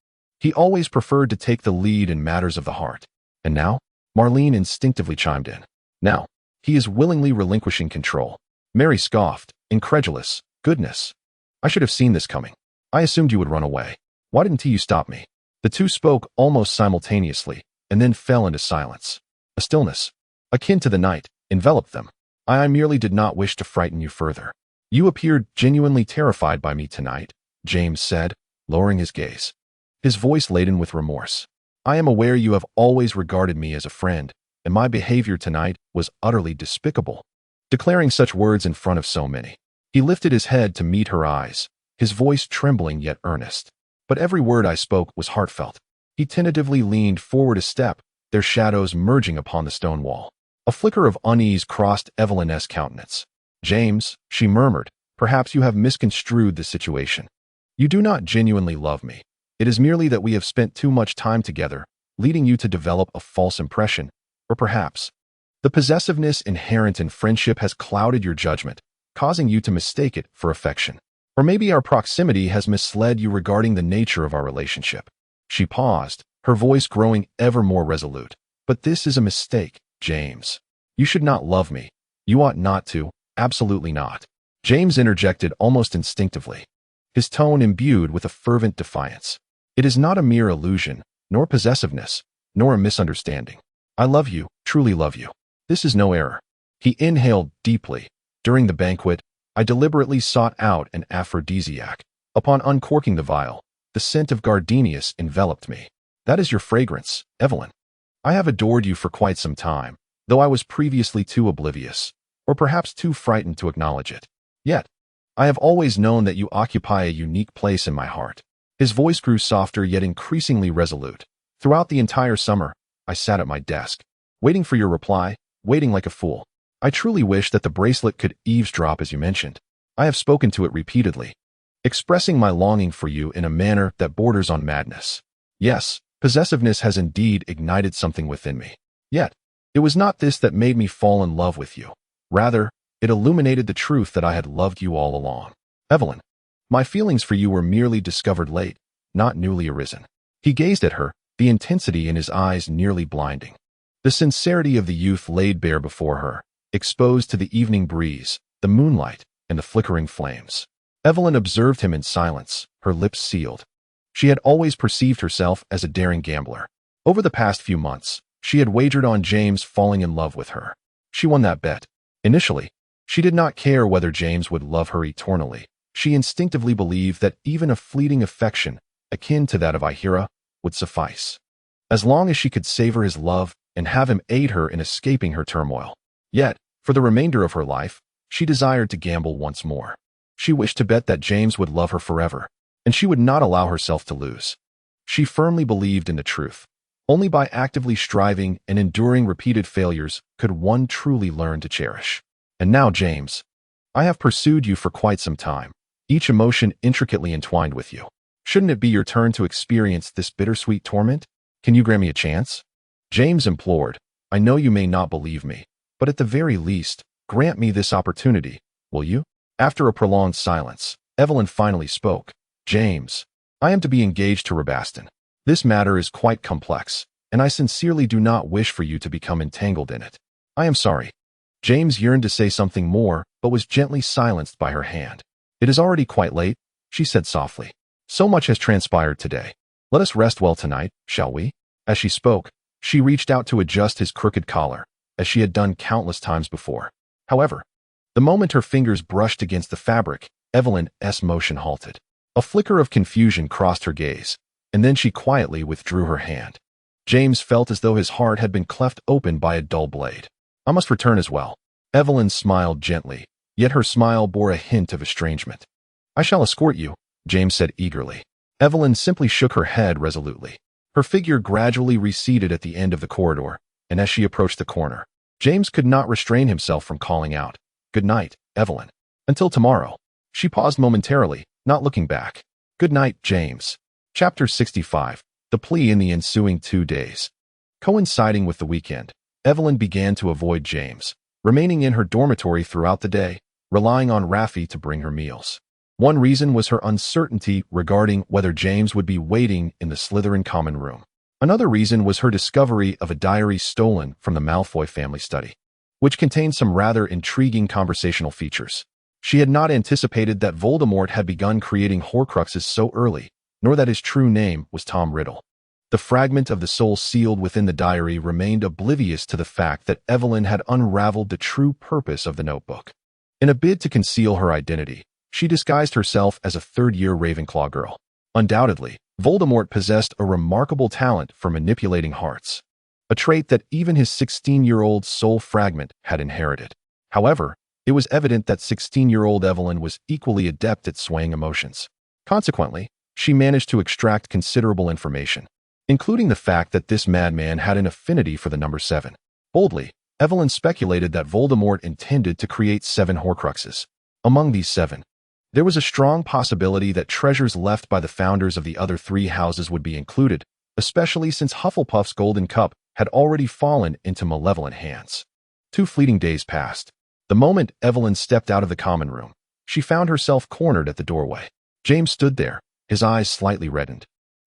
He always preferred to take the lead in matters of the heart. And now? Marlene instinctively chimed in. Now, he is willingly relinquishing control. Mary scoffed, incredulous. Goodness. I should have seen this coming. I assumed you would run away. Why didn't you stop me? The two spoke almost simultaneously, and then fell into silence. A stillness, akin to the night, enveloped them. I merely did not wish to frighten you further. You appeared genuinely terrified by me tonight, James said, lowering his gaze. His voice laden with remorse. I am aware you have always regarded me as a friend, and my behavior tonight was utterly despicable. Declaring such words in front of so many. He lifted his head to meet her eyes, his voice trembling yet earnest. But every word I spoke was heartfelt. He tentatively leaned forward a step, their shadows merging upon the stone wall. A flicker of unease crossed Evelyn's countenance. James, she murmured, perhaps you have misconstrued the situation. You do not genuinely love me. It is merely that we have spent too much time together, leading you to develop a false impression, or perhaps the possessiveness inherent in friendship has clouded your judgment, causing you to mistake it for affection. Or maybe our proximity has misled you regarding the nature of our relationship. She paused, her voice growing ever more resolute. But this is a mistake, James. You should not love me. You ought not to, absolutely not. James interjected almost instinctively, his tone imbued with a fervent defiance. It is not a mere illusion, nor possessiveness, nor a misunderstanding. I love you, truly love you. This is no error. He inhaled deeply. During the banquet, I deliberately sought out an aphrodisiac. Upon uncorking the vial, the scent of gardenias enveloped me. That is your fragrance, Evelyn. I have adored you for quite some time, though I was previously too oblivious, or perhaps too frightened to acknowledge it. Yet, I have always known that you occupy a unique place in my heart. His voice grew softer yet increasingly resolute. Throughout the entire summer, I sat at my desk, waiting for your reply, waiting like a fool. I truly wish that the bracelet could eavesdrop as you mentioned. I have spoken to it repeatedly, expressing my longing for you in a manner that borders on madness. Yes, possessiveness has indeed ignited something within me. Yet, it was not this that made me fall in love with you. Rather, it illuminated the truth that I had loved you all along. Evelyn, my feelings for you were merely discovered late, not newly arisen. He gazed at her, the intensity in his eyes nearly blinding. The sincerity of the youth laid bare before her, exposed to the evening breeze, the moonlight, and the flickering flames. Evelyn observed him in silence, her lips sealed. She had always perceived herself as a daring gambler. Over the past few months, she had wagered on James falling in love with her. She won that bet. Initially, she did not care whether James would love her eternally. She instinctively believed that even a fleeting affection, akin to that of Ihira, would suffice, as long as she could savor his love and have him aid her in escaping her turmoil. Yet, for the remainder of her life, she desired to gamble once more. She wished to bet that James would love her forever, and she would not allow herself to lose. She firmly believed in the truth. Only by actively striving and enduring repeated failures could one truly learn to cherish. And now, James, I have pursued you for quite some time, each emotion intricately entwined with you. Shouldn't it be your turn to experience this bittersweet torment? Can you grant me a chance? James implored. I know you may not believe me, but at the very least, grant me this opportunity, will you? After a prolonged silence, Evelyn finally spoke. James, I am to be engaged to Rabaston. This matter is quite complex, and I sincerely do not wish for you to become entangled in it. I am sorry. James yearned to say something more, but was gently silenced by her hand. It is already quite late, she said softly. So much has transpired today. Let us rest well tonight, shall we? As she spoke, she reached out to adjust his crooked collar, as she had done countless times before. However, the moment her fingers brushed against the fabric, Evelyn's motion halted. A flicker of confusion crossed her gaze, and then she quietly withdrew her hand. James felt as though his heart had been cleft open by a dull blade. I must return as well. Evelyn smiled gently, yet her smile bore a hint of estrangement. I shall escort you, James said eagerly. Evelyn simply shook her head resolutely. Her figure gradually receded at the end of the corridor, and as she approached the corner, James could not restrain himself from calling out, "Good night, Evelyn. Until tomorrow." She paused momentarily, not looking back. "Good night, James." Chapter 65. The plea in the ensuing 2 days. Coinciding with the weekend, Evelyn began to avoid James, remaining in her dormitory throughout the day, relying on Raffi to bring her meals. One reason was her uncertainty regarding whether James would be waiting in the Slytherin common room. Another reason was her discovery of a diary stolen from the Malfoy family study, which contained some rather intriguing conversational features. She had not anticipated that Voldemort had begun creating Horcruxes so early, nor that his true name was Tom Riddle. The fragment of the soul sealed within the diary remained oblivious to the fact that Evelyn had unraveled the true purpose of the notebook. In a bid to conceal her identity, she disguised herself as a third-year Ravenclaw girl. Undoubtedly, Voldemort possessed a remarkable talent for manipulating hearts, a trait that even his 16-year-old soul fragment had inherited. However, it was evident that 16-year-old Evelyn was equally adept at swaying emotions. Consequently, she managed to extract considerable information, including the fact that this madman had an affinity for the number 7. Boldly, Evelyn speculated that Voldemort intended to create 7 Horcruxes. Among these 7, there was a strong possibility that treasures left by the founders of the other 3 houses would be included, especially since Hufflepuff's Golden Cup had already fallen into malevolent hands. 2 fleeting days passed. The moment Evelyn stepped out of the common room, she found herself cornered at the doorway. James stood there, his eyes slightly reddened,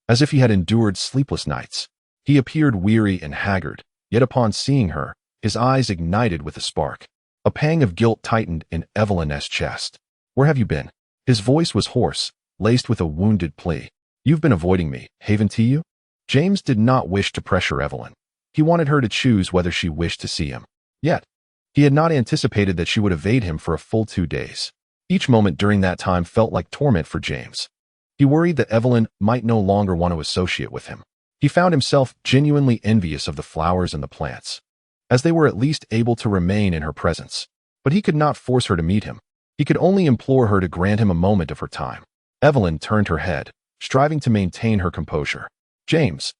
as if he had endured sleepless nights. He appeared weary and haggard, yet upon seeing her, his eyes ignited with a spark. A pang of guilt tightened in Evelyn's chest. "Where have you been?" His voice was hoarse, laced with a wounded plea. "You've been avoiding me, haven't you?" James did not wish to pressure Evelyn. He wanted her to choose whether she wished to see him. Yet, he had not anticipated that she would evade him for a full 2 days. Each moment during that time felt like torment for James. He worried that Evelyn might no longer want to associate with him. He found himself genuinely envious of the flowers and the plants, as they were at least able to remain in her presence. But he could not force her to meet him. He could only implore her to grant him a moment of her time. Evelyn turned her head, striving to maintain her composure. "James,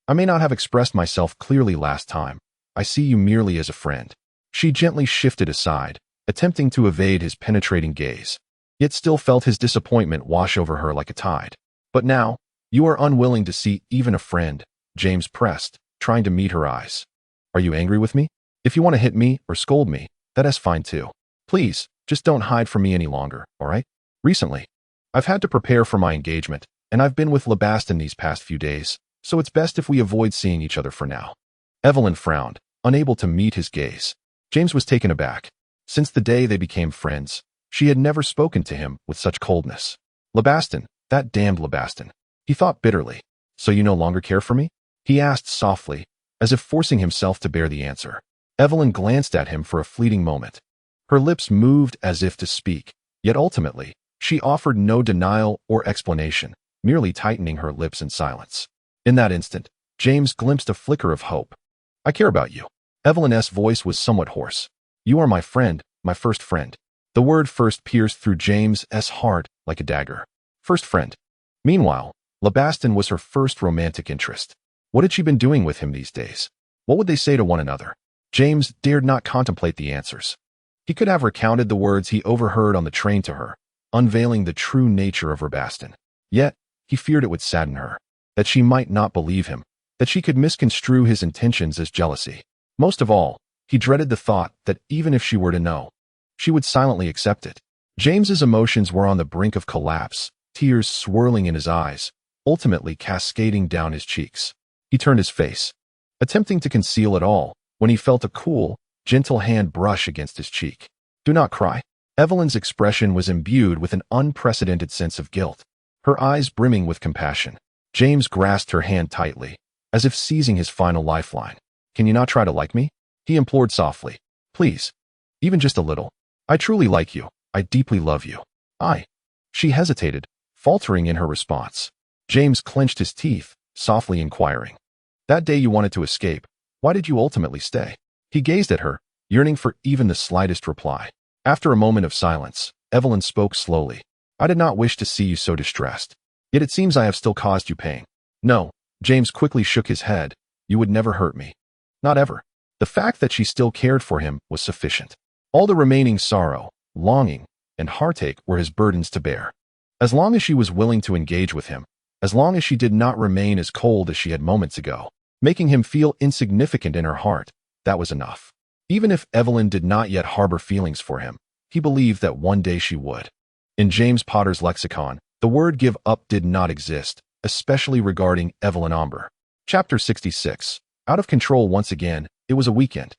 I may not have expressed myself clearly last time. I see you merely as a friend." She gently shifted aside, attempting to evade his penetrating gaze, yet still felt his disappointment wash over her like a tide. "But now, you are unwilling to see even a friend," James pressed, trying to meet her eyes. "Are you angry with me? If you want to hit me or scold me, that is fine too. Please, just don't hide from me any longer, all right? Recently, I've had to prepare for my engagement, and I've been with Lebaston these past few days, so it's best if we avoid seeing each other for now." Evelyn frowned, unable to meet his gaze. James was taken aback. Since the day they became friends, she had never spoken to him with such coldness. "Lebaston, that damned Lebaston," he thought bitterly. "So you no longer care for me?" he asked softly, as if forcing himself to bear the answer. Evelyn glanced at him for a fleeting moment. Her lips moved as if to speak, yet ultimately, she offered no denial or explanation, merely tightening her lips in silence. In that instant, James glimpsed a flicker of hope. "I care about you." Evelyn's voice was somewhat hoarse. "You are my friend, my first friend." The word first pierced through James's heart like a dagger. First friend. Meanwhile, Lebaston was her first romantic interest. What had she been doing with him these days? What would they say to one another? James dared not contemplate the answers. He could have recounted the words he overheard on the train to her, unveiling the true nature of Lebaston. Yet, he feared it would sadden her, that she might not believe him, that she could misconstrue his intentions as jealousy. Most of all, he dreaded the thought that even if she were to know, she would silently accept it. James's emotions were on the brink of collapse, tears swirling in his eyes, ultimately cascading down his cheeks. He turned his face, attempting to conceal it all, when he felt a cool, gentle hand brush against his cheek. "Do not cry." Evelyn's expression was imbued with an unprecedented sense of guilt, her eyes brimming with compassion. James grasped her hand tightly, as if seizing his final lifeline. "Can you not try to like me?" he implored softly. "Please. Even just a little. I truly like you. I deeply love you." She hesitated, faltering in her response. James clenched his teeth, softly inquiring. "That day you wanted to escape, why did you ultimately stay?" He gazed at her, yearning for even the slightest reply. After a moment of silence, Evelyn spoke slowly. "I did not wish to see you so distressed. Yet it seems I have still caused you pain. No, James quickly shook his head. You would never hurt me. Not ever. The fact that she still cared for him was sufficient. All the remaining sorrow, longing, and heartache were his burdens to bear. As long as she was willing to engage with him, as long as she did not remain as cold as she had moments ago, making him feel insignificant in her heart, that was enough. Even if Evelyn did not yet harbor feelings for him, he believed that one day she would. In James Potter's lexicon, the word give up did not exist, especially regarding Evelyn Amber. Chapter 66. Out of control once again, it was a weekend.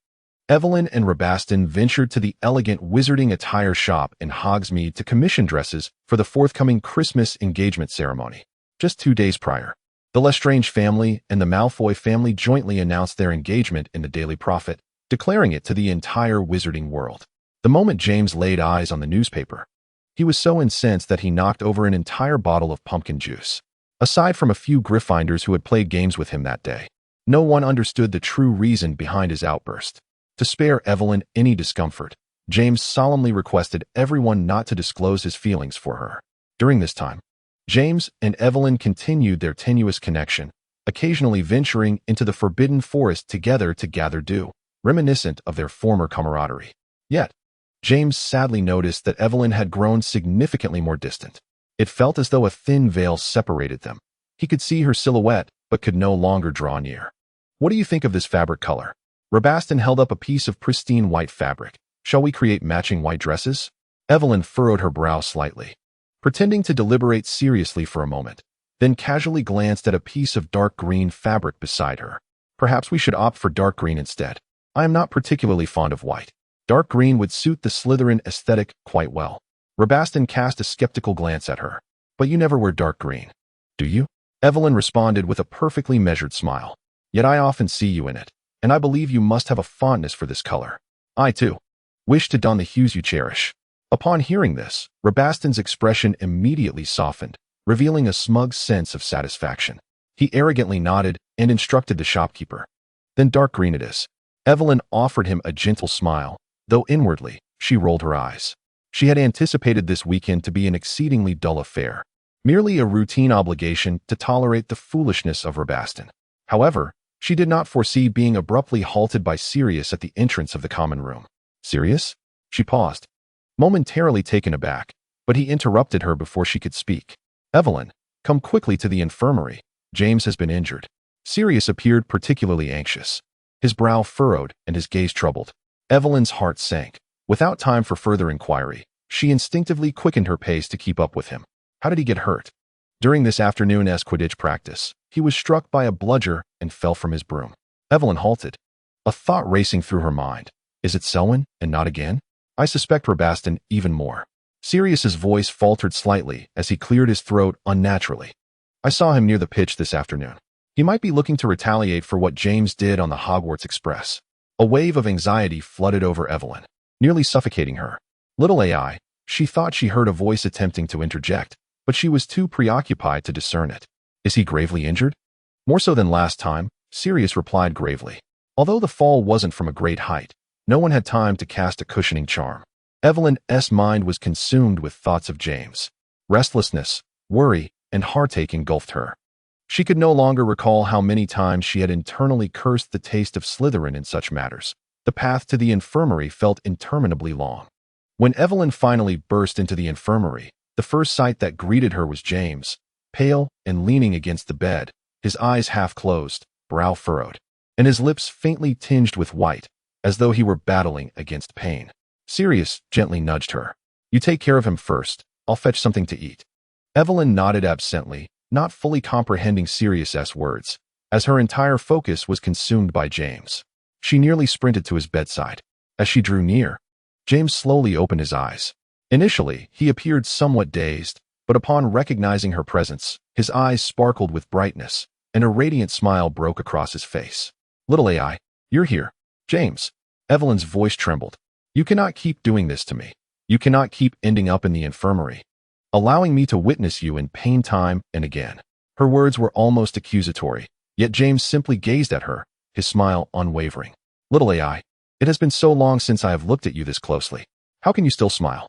Evelyn and Rabaston ventured to the elegant wizarding attire shop in Hogsmeade to commission dresses for the forthcoming Christmas engagement ceremony. Just 2 days prior, the Lestrange family and the Malfoy family jointly announced their engagement in the Daily Prophet, declaring it to the entire wizarding world. The moment James laid eyes on the newspaper, he was so incensed that he knocked over an entire bottle of pumpkin juice. Aside from a few Gryffindors who had played games with him that day, no one understood the true reason behind his outburst. To spare Evelyn any discomfort, James solemnly requested everyone not to disclose his feelings for her. During this time, James and Evelyn continued their tenuous connection, occasionally venturing into the Forbidden Forest together to gather dew, reminiscent of their former camaraderie. Yet, James sadly noticed that Evelyn had grown significantly more distant. It felt as though a thin veil separated them. He could see her silhouette, but could no longer draw near. What do you think of this fabric color? Rabaston held up a piece of pristine white fabric. Shall we create matching white dresses? Evelyn furrowed her brow slightly, pretending to deliberate seriously for a moment, then casually glanced at a piece of dark green fabric beside her. Perhaps we should opt for dark green instead. I am not particularly fond of white. Dark green would suit the Slytherin aesthetic quite well. Rabaston cast a skeptical glance at her. But you never wear dark green, do you? Evelyn responded with a perfectly measured smile. Yet I often see you in it, and I believe you must have a fondness for this color. I, too, wish to don the hues you cherish. Upon hearing this, Rabaston's expression immediately softened, revealing a smug sense of satisfaction. He arrogantly nodded and instructed the shopkeeper. Then dark green it is. Evelyn offered him a gentle smile, though inwardly, she rolled her eyes. She had anticipated this weekend to be an exceedingly dull affair, merely a routine obligation to tolerate the foolishness of Rabaston. However, she did not foresee being abruptly halted by Sirius at the entrance of the common room. Sirius? She paused, momentarily taken aback, but he interrupted her before she could speak. Evelyn, come quickly to the infirmary. James has been injured. Sirius appeared particularly anxious, his brow furrowed and his gaze troubled. Evelyn's heart sank. Without time for further inquiry, she instinctively quickened her pace to keep up with him. How did he get hurt? During this afternoon's Quidditch practice, he was struck by a bludger and fell from his broom. Evelyn halted, a thought racing through her mind. Is it Selwyn, and not again? I suspect Rabaston even more. Sirius's voice faltered slightly as he cleared his throat unnaturally. I saw him near the pitch this afternoon. He might be looking to retaliate for what James did on the Hogwarts Express. A wave of anxiety flooded over Evelyn, nearly suffocating her. Little AI, she thought she heard a voice attempting to interject, but she was too preoccupied to discern it. Is he gravely injured? More so than last time, Sirius replied gravely. Although the fall wasn't from a great height, no one had time to cast a cushioning charm. Evelyn's mind was consumed with thoughts of James. Restlessness, worry, and heartache engulfed her. She could no longer recall how many times she had internally cursed the taste of Slytherin in such matters. The path to the infirmary felt interminably long. When Evelyn finally burst into the infirmary, the first sight that greeted her was James, pale and leaning against the bed, his eyes half closed, brow furrowed, and his lips faintly tinged with white, as though he were battling against pain. Sirius gently nudged her. You take care of him first. I'll fetch something to eat. Evelyn nodded absently, not fully comprehending Sirius's words, as her entire focus was consumed by James. She nearly sprinted to his bedside. As she drew near, James slowly opened his eyes. Initially, he appeared somewhat dazed, but upon recognizing her presence, his eyes sparkled with brightness, and a radiant smile broke across his face. Little AI, you're here. James. Evelyn's voice trembled. You cannot keep doing this to me. You cannot keep ending up in the infirmary, allowing me to witness you in pain time and again. Her words were almost accusatory, yet James simply gazed at her, his smile unwavering. Little AI, it has been so long since I have looked at you this closely. How can you still smile?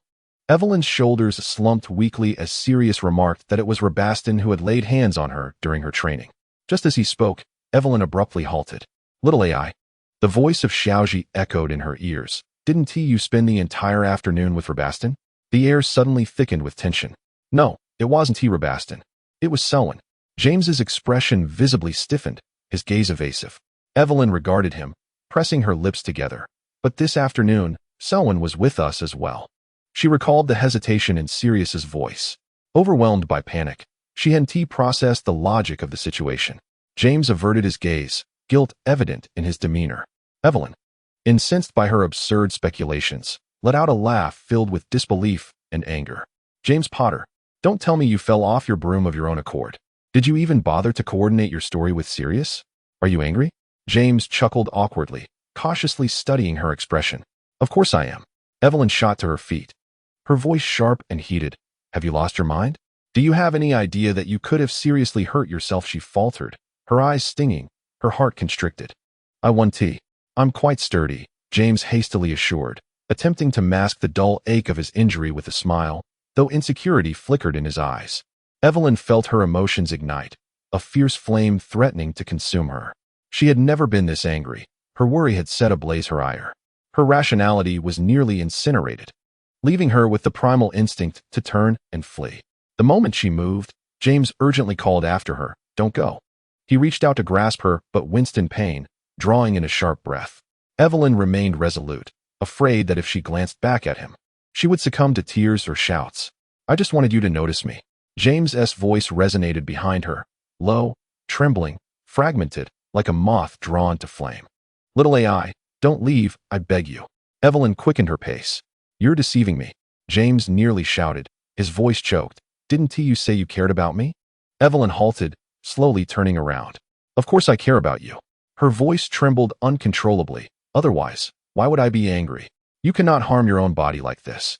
Evelyn's shoulders slumped weakly as Sirius remarked that it was Rabastin who had laid hands on her during her training. Just as he spoke, Evelyn abruptly halted. Little AI. The voice of Xiaoji echoed in her ears. Didn't you spend the entire afternoon with Rabastin? The air suddenly thickened with tension. No, it wasn't Rabastin. It was Selwyn. James's expression visibly stiffened, his gaze evasive. Evelyn regarded him, pressing her lips together. But this afternoon, Selwyn was with us as well. She recalled the hesitation in Sirius's voice. Overwhelmed by panic, she hadn't processed the logic of the situation. James averted his gaze, guilt evident in his demeanor. Evelyn, incensed by her absurd speculations, let out a laugh filled with disbelief and anger. James Potter, don't tell me you fell off your broom of your own accord. Did you even bother to coordinate your story with Sirius? Are you angry? James chuckled awkwardly, cautiously studying her expression. Of course I am. Evelyn shot to her feet, her voice sharp and heated. Have you lost your mind? Do you have any idea that you could have seriously hurt yourself? She faltered, her eyes stinging, her heart constricted. I won tea. I'm quite sturdy, James hastily assured, attempting to mask the dull ache of his injury with a smile, though insecurity flickered in his eyes. Evelyn felt her emotions ignite, a fierce flame threatening to consume her. She had never been this angry. Her worry had set ablaze her ire. Her rationality was nearly incinerated, leaving her with the primal instinct to turn and flee. The moment she moved, James urgently called after her, "Don't go." He reached out to grasp her, but winced in pain, drawing in a sharp breath. Evelyn remained resolute, afraid that if she glanced back at him, she would succumb to tears or shouts. I just wanted you to notice me. James's voice resonated behind her, low, trembling, fragmented, like a moth drawn to flame. Little AI, don't leave, I beg you. Evelyn quickened her pace. You're deceiving me, James nearly shouted, his voice choked. Didn't you say you cared about me? Evelyn halted, slowly turning around. Of course I care about you. Her voice trembled uncontrollably. Otherwise, why would I be angry? You cannot harm your own body like this.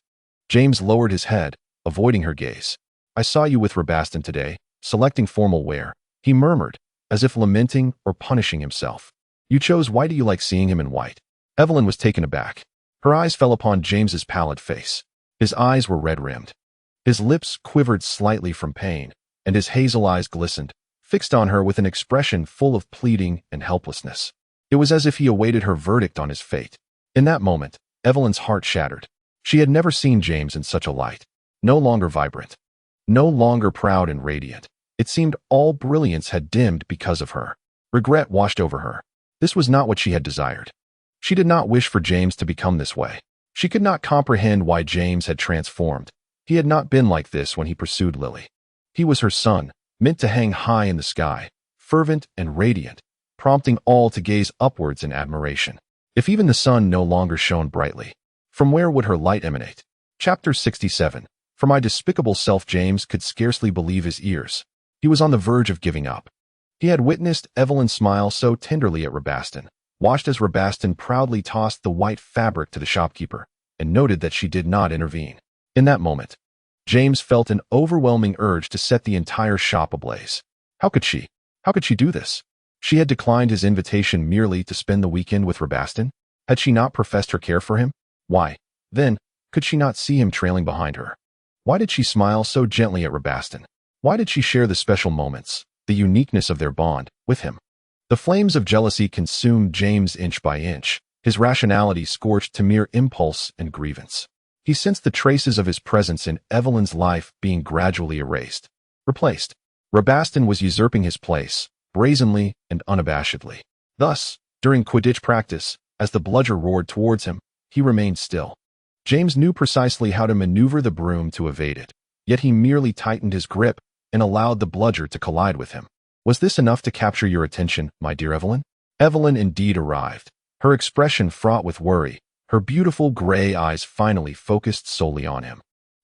James lowered his head, avoiding her gaze. I saw you with Rabastin today, selecting formal wear, he murmured, as if lamenting or punishing himself. You chose. Why do you like seeing him in white? Evelyn was taken aback. Her eyes fell upon James's pallid face. His eyes were red-rimmed. His lips quivered slightly from pain, and his hazel eyes glistened, fixed on her with an expression full of pleading and helplessness. It was as if he awaited her verdict on his fate. In that moment, Evelyn's heart shattered. She had never seen James in such a light. No longer vibrant. No longer proud and radiant. It seemed all brilliance had dimmed because of her. Regret washed over her. This was not what she had desired. She did not wish for James to become this way. She could not comprehend why James had transformed. He had not been like this when he pursued Lily. He was her son, meant to hang high in the sky, fervent and radiant, prompting all to gaze upwards in admiration. If even the sun no longer shone brightly, from where would her light emanate? Chapter 67. For my despicable self, James could scarcely believe his ears. He was on the verge of giving up. He had witnessed Evelyn smile so tenderly at Rabastin, watched as Rabastin proudly tossed the white fabric to the shopkeeper, and noted that she did not intervene. In that moment, James felt an overwhelming urge to set the entire shop ablaze. How could she? How could she do this? She had declined his invitation merely to spend the weekend with Rabastin? Had she not professed her care for him? Why, then, could she not see him trailing behind her? Why did she smile so gently at Rabastin? Why did she share the special moments, the uniqueness of their bond, with him? The flames of jealousy consumed James inch by inch, his rationality scorched to mere impulse and grievance. He sensed the traces of his presence in Evelyn's life being gradually erased, replaced. Rabastin was usurping his place, brazenly and unabashedly. Thus, during Quidditch practice, as the bludger roared towards him, he remained still. James knew precisely how to maneuver the broom to evade it, yet he merely tightened his grip and allowed the bludger to collide with him. Was this enough to capture your attention, my dear Evelyn? Evelyn indeed arrived, her expression fraught with worry, her beautiful gray eyes finally focused solely on him.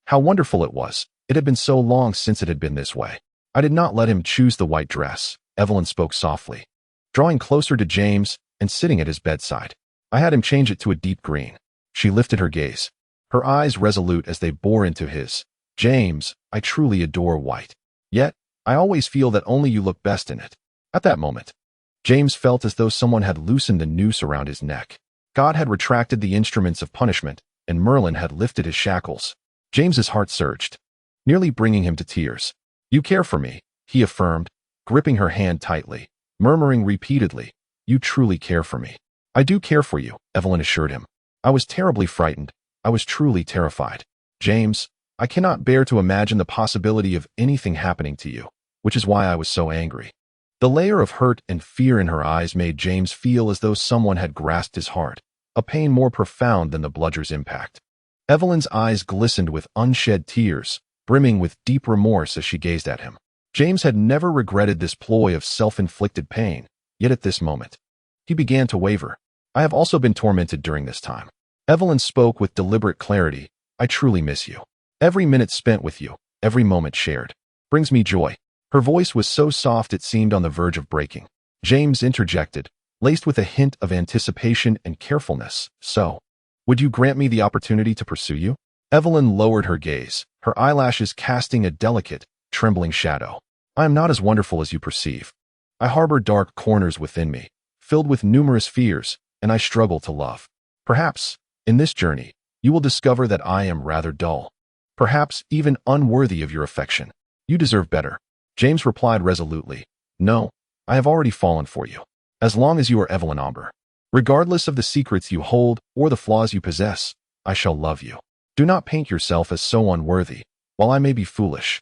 How wonderful it was. It had been so long since it had been this way. I did not let him choose the white dress, Evelyn spoke softly, drawing closer to James and sitting at his bedside. I had him change it to a deep green. She lifted her gaze, her eyes resolute as they bore into his. James, I truly adore white. Yet, I always feel that only you look best in it. At that moment, James felt as though someone had loosened the noose around his neck. God had retracted the instruments of punishment, and Merlin had lifted his shackles. James's heart surged, nearly bringing him to tears. You care for me, he affirmed, gripping her hand tightly, murmuring repeatedly, you truly care for me. I do care for you, Evelyn assured him. I was terribly frightened. I was truly terrified. James, I cannot bear to imagine the possibility of anything happening to you, which is why I was so angry. The layer of hurt and fear in her eyes made James feel as though someone had grasped his heart, a pain more profound than the bludger's impact. Evelyn's eyes glistened with unshed tears, brimming with deep remorse as she gazed at him. James had never regretted this ploy of self-inflicted pain, yet at this moment, he began to waver. I have also been tormented during this time. Evelyn spoke with deliberate clarity. I truly miss you. Every minute spent with you, every moment shared, brings me joy. Her voice was so soft it seemed on the verge of breaking. James interjected, laced with a hint of anticipation and carefulness. So, would you grant me the opportunity to pursue you? Evelyn lowered her gaze, her eyelashes casting a delicate, trembling shadow. I am not as wonderful as you perceive. I harbor dark corners within me, filled with numerous fears, and I struggle to love. Perhaps, in this journey, you will discover that I am rather dull. Perhaps even unworthy of your affection. You deserve better. James replied resolutely. No, I have already fallen for you. As long as you are Evelyn Amber. Regardless of the secrets you hold or the flaws you possess, I shall love you. Do not paint yourself as so unworthy. While I may be foolish,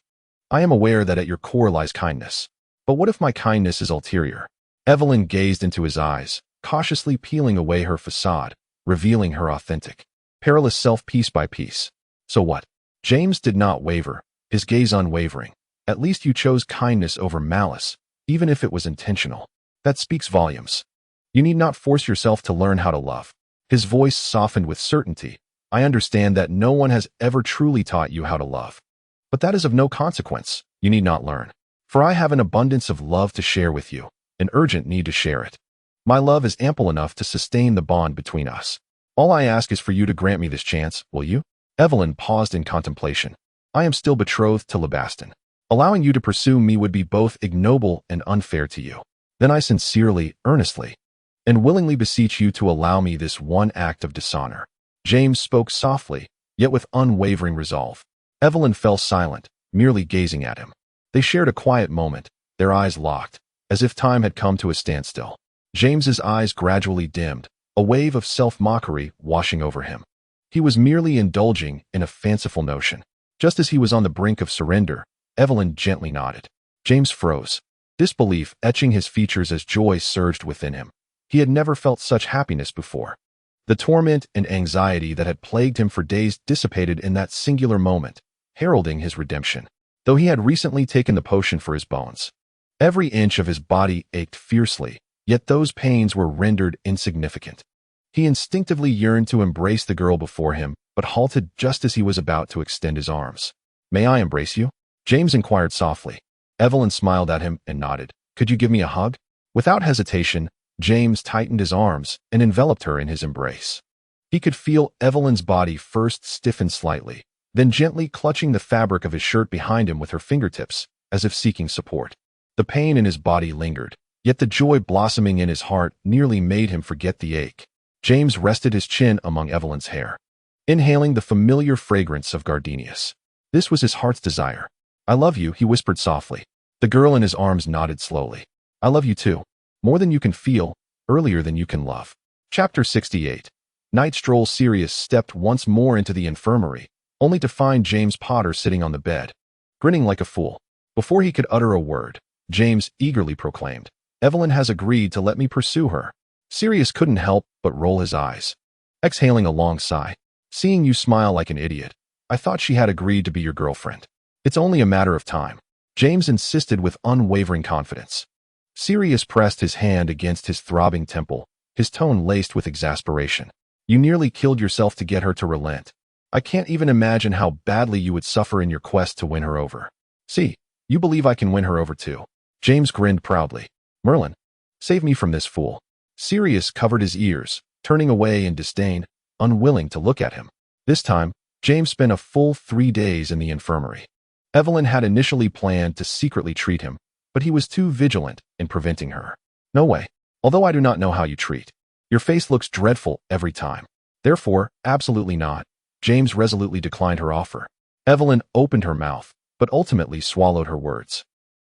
I am aware that at your core lies kindness. But what if my kindness is ulterior? Evelyn gazed into his eyes, cautiously peeling away her facade, revealing her authentic, perilous self piece by piece. So what? James did not waver, his gaze unwavering. At least you chose kindness over malice, even if it was intentional. That speaks volumes. You need not force yourself to learn how to love. His voice softened with certainty. I understand that no one has ever truly taught you how to love. But that is of no consequence. You need not learn. For I have an abundance of love to share with you, an urgent need to share it. My love is ample enough to sustain the bond between us. All I ask is for you to grant me this chance, will you? Evelyn paused in contemplation. I am still betrothed to Lebaston. Allowing you to pursue me would be both ignoble and unfair to you. Then I sincerely, earnestly, and willingly beseech you to allow me this one act of dishonor. James spoke softly, yet with unwavering resolve. Evelyn fell silent, merely gazing at him. They shared a quiet moment, their eyes locked, as if time had come to a standstill. James's eyes gradually dimmed, a wave of self-mockery washing over him. He was merely indulging in a fanciful notion. Just as he was on the brink of surrender, Evelyn gently nodded. James froze, disbelief etching his features as joy surged within him. He had never felt such happiness before. The torment and anxiety that had plagued him for days dissipated in that singular moment, heralding his redemption. Though he had recently taken the potion for his bones, every inch of his body ached fiercely, yet those pains were rendered insignificant. He instinctively yearned to embrace the girl before him, but halted just as he was about to extend his arms. May I embrace you? James inquired softly. Evelyn smiled at him and nodded. Could you give me a hug? Without hesitation, James tightened his arms and enveloped her in his embrace. He could feel Evelyn's body first stiffen slightly, then gently clutching the fabric of his shirt behind him with her fingertips, as if seeking support. The pain in his body lingered, yet the joy blossoming in his heart nearly made him forget the ache. James rested his chin among Evelyn's hair, inhaling the familiar fragrance of gardenias. This was his heart's desire. I love you, he whispered softly. The girl in his arms nodded slowly. I love you too. More than you can feel, earlier than you can love. Chapter 68. Night stroll. Sirius stepped once more into the infirmary, only to find James Potter sitting on the bed, grinning like a fool. Before he could utter a word, James eagerly proclaimed, Evelyn has agreed to let me pursue her. Sirius couldn't help but roll his eyes, exhaling a long sigh. Seeing you smile like an idiot, I thought she had agreed to be your girlfriend. It's only a matter of time, James insisted with unwavering confidence. Sirius pressed his hand against his throbbing temple, his tone laced with exasperation. You nearly killed yourself to get her to relent. I can't even imagine how badly you would suffer in your quest to win her over. See, you believe I can win her over too. James grinned proudly. Merlin, save me from this fool. Sirius covered his ears, turning away in disdain, unwilling to look at him. This time, James spent a full 3 days in the infirmary. Evelyn had initially planned to secretly treat him, but he was too vigilant in preventing her. No way. Although I do not know how you treat. Your face looks dreadful every time. Therefore, absolutely not. James resolutely declined her offer. Evelyn opened her mouth, but ultimately swallowed her words.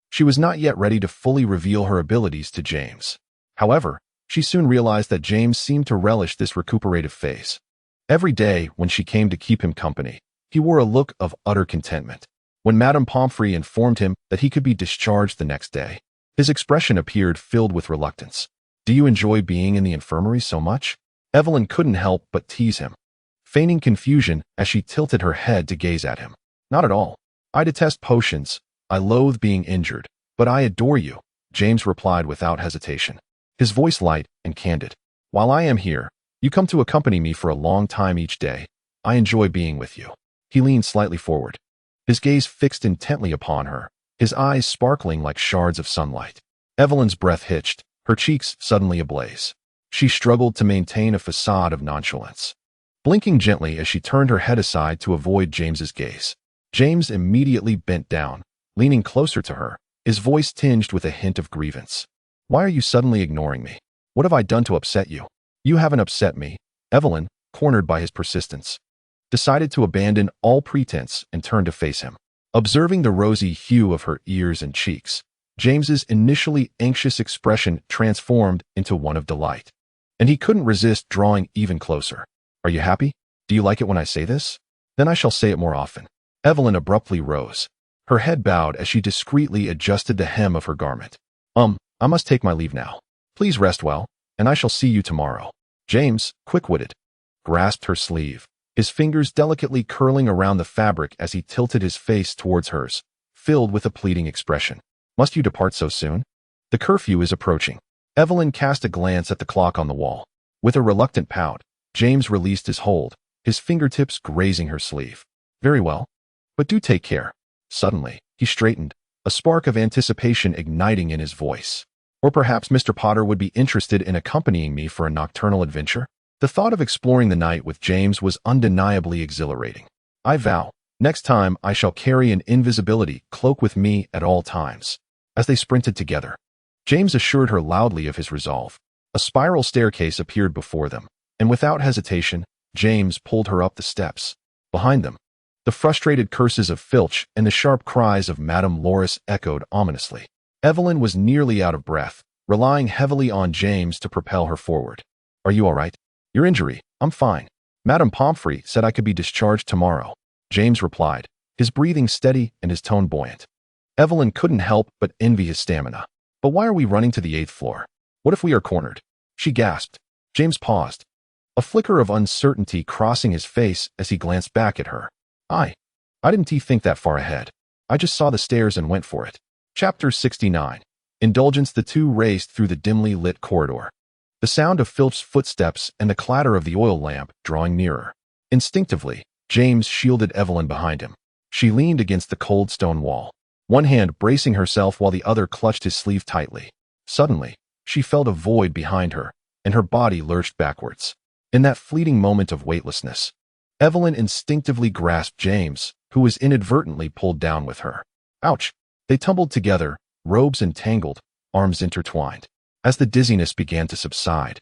She was not yet ready to fully reveal her abilities to James. However, she soon realized that James seemed to relish this recuperative phase. Every day, when she came to keep him company, he wore a look of utter contentment. When Madame Pomfrey informed him that he could be discharged the next day, his expression appeared filled with reluctance. "Do you enjoy being in the infirmary so much?" Evelyn couldn't help but tease him, feigning confusion as she tilted her head to gaze at him. "Not at all. I detest potions. I loathe being injured. But I adore you," James replied without hesitation, his voice light and candid. "While I am here, you come to accompany me for a long time each day. I enjoy being with you." He leaned slightly forward, his gaze fixed intently upon her, his eyes sparkling like shards of sunlight. Evelyn's breath hitched, her cheeks suddenly ablaze. She struggled to maintain a facade of nonchalance, blinking gently as she turned her head aside to avoid James's gaze. James immediately bent down, leaning closer to her, his voice tinged with a hint of grievance. "Why are you suddenly ignoring me? What have I done to upset you?" "You haven't upset me." Evelyn, cornered by his persistence, decided to abandon all pretense and turn to face him. Observing the rosy hue of her ears and cheeks, James's initially anxious expression transformed into one of delight, and he couldn't resist drawing even closer. "Are you happy? Do you like it when I say this? Then I shall say it more often." Evelyn abruptly rose, her head bowed as she discreetly adjusted the hem of her garment. I must take my leave now. Please rest well, and I shall see you tomorrow." James, quick-witted, grasped her sleeve, his fingers delicately curling around the fabric as he tilted his face towards hers, filled with a pleading expression. "Must you depart so soon? The curfew is approaching." Evelyn cast a glance at the clock on the wall. With a reluctant pout, James released his hold, his fingertips grazing her sleeve. "Very well. But do take care." Suddenly, he straightened, a spark of anticipation igniting in his voice. "Or perhaps Mr. Potter would be interested in accompanying me for a nocturnal adventure?" The thought of exploring the night with James was undeniably exhilarating. "I vow, next time I shall carry an invisibility cloak with me at all times." As they sprinted together, James assured her loudly of his resolve. A spiral staircase appeared before them, and without hesitation, James pulled her up the steps. Behind them, the frustrated curses of Filch and the sharp cries of Madame Loris echoed ominously. Evelyn was nearly out of breath, relying heavily on James to propel her forward. "Are you all right? Your injury?" "I'm fine. Madame Pomfrey said I could be discharged tomorrow," James replied, his breathing steady and his tone buoyant. Evelyn couldn't help but envy his stamina. "But why are we running to the 8th floor? What if we are cornered?" she gasped. James paused, a flicker of uncertainty crossing his face as he glanced back at her. I didn't think that far ahead. I just saw the stairs and went for it." Chapter 69. Indulgence. The two raced through the dimly lit corridor, the sound of Filch's footsteps and the clatter of the oil lamp drawing nearer. Instinctively, James shielded Evelyn behind him. She leaned against the cold stone wall, one hand bracing herself while the other clutched his sleeve tightly. Suddenly, she felt a void behind her, and her body lurched backwards. In that fleeting moment of weightlessness, Evelyn instinctively grasped James, who was inadvertently pulled down with her. Ouch! They tumbled together, robes entangled, arms intertwined. As the dizziness began to subside,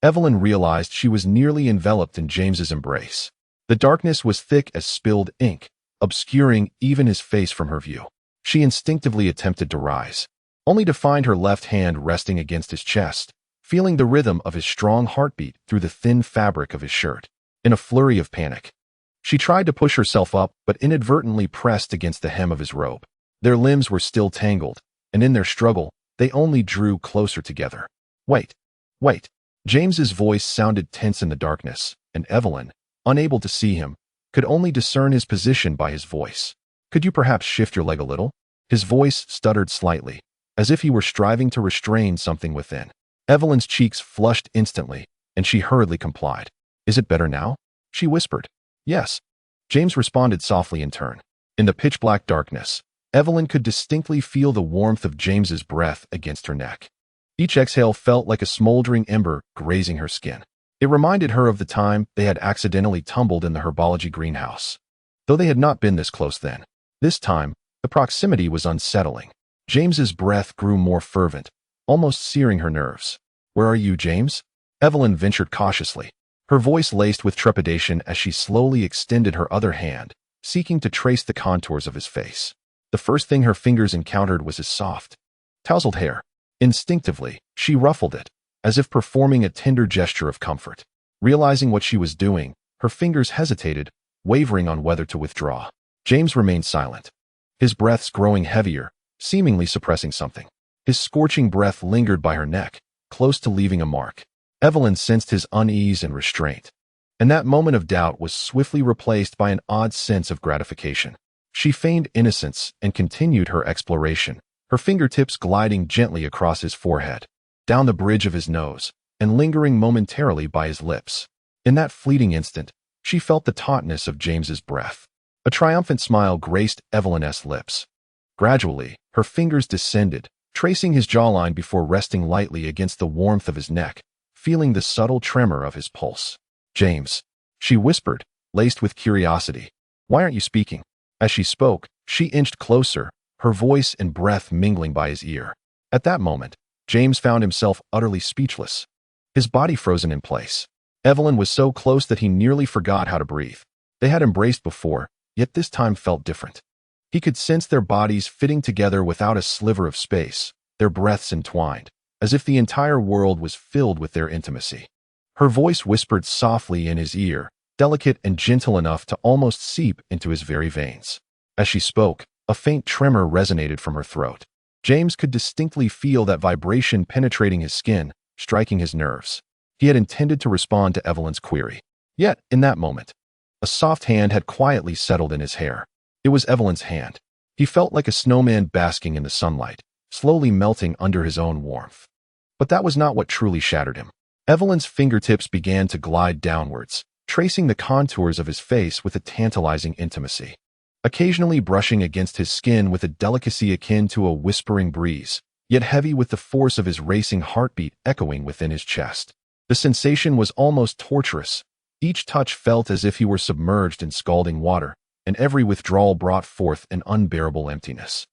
Evelyn realized she was nearly enveloped in James's embrace. The darkness was thick as spilled ink, obscuring even his face from her view. She instinctively attempted to rise, only to find her left hand resting against his chest, feeling the rhythm of his strong heartbeat through the thin fabric of his shirt. In a flurry of panic, she tried to push herself up but inadvertently pressed against the hem of his robe. Their limbs were still tangled, and in their struggle, they only drew closer together. Wait. James's voice sounded tense in the darkness, and Evelyn, unable to see him, could only discern his position by his voice. "Could you perhaps shift your leg a little?" His voice stuttered slightly, as if he were striving to restrain something within. Evelyn's cheeks flushed instantly, and she hurriedly complied. "Is it better now?" she whispered. "Yes," James responded softly in turn. In the pitch-black darkness, Evelyn could distinctly feel the warmth of James's breath against her neck. Each exhale felt like a smoldering ember grazing her skin. It reminded her of the time they had accidentally tumbled in the herbology greenhouse, though they had not been this close then. This time, the proximity was unsettling. James's breath grew more fervent, almost searing her nerves. "Where are you, James?" Evelyn ventured cautiously, her voice laced with trepidation as she slowly extended her other hand, seeking to trace the contours of his face. The first thing her fingers encountered was his soft, tousled hair. Instinctively, she ruffled it, as if performing a tender gesture of comfort. Realizing what she was doing, her fingers hesitated, wavering on whether to withdraw. James remained silent, his breaths growing heavier, seemingly suppressing something. His scorching breath lingered by her neck, close to leaving a mark. Evelyn sensed his unease and restraint, and that moment of doubt was swiftly replaced by an odd sense of gratification. She feigned innocence and continued her exploration, her fingertips gliding gently across his forehead, down the bridge of his nose, and lingering momentarily by his lips. In that fleeting instant, she felt the tautness of James's breath. A triumphant smile graced Evelyn's lips. Gradually, her fingers descended, tracing his jawline before resting lightly against the warmth of his neck, feeling the subtle tremor of his pulse. "James," she whispered, laced with curiosity. "Why aren't you speaking?" As she spoke, she inched closer, her voice and breath mingling by his ear. At that moment, James found himself utterly speechless, his body frozen in place. Evelyn was so close that he nearly forgot how to breathe. They had embraced before, yet this time felt different. He could sense their bodies fitting together without a sliver of space, their breaths entwined, as if the entire world was filled with their intimacy. Her voice whispered softly in his ear, delicate and gentle enough to almost seep into his very veins. As she spoke, a faint tremor resonated from her throat. James could distinctly feel that vibration penetrating his skin, striking his nerves. He had intended to respond to Evelyn's query. Yet, in that moment, a soft hand had quietly settled in his hair. It was Evelyn's hand. He felt like a snowman basking in the sunlight, slowly melting under his own warmth. But that was not what truly shattered him. Evelyn's fingertips began to glide downwards, tracing the contours of his face with a tantalizing intimacy, occasionally brushing against his skin with a delicacy akin to a whispering breeze, yet heavy with the force of his racing heartbeat echoing within his chest. The sensation was almost torturous. Each touch felt as if he were submerged in scalding water, and every withdrawal brought forth an unbearable emptiness.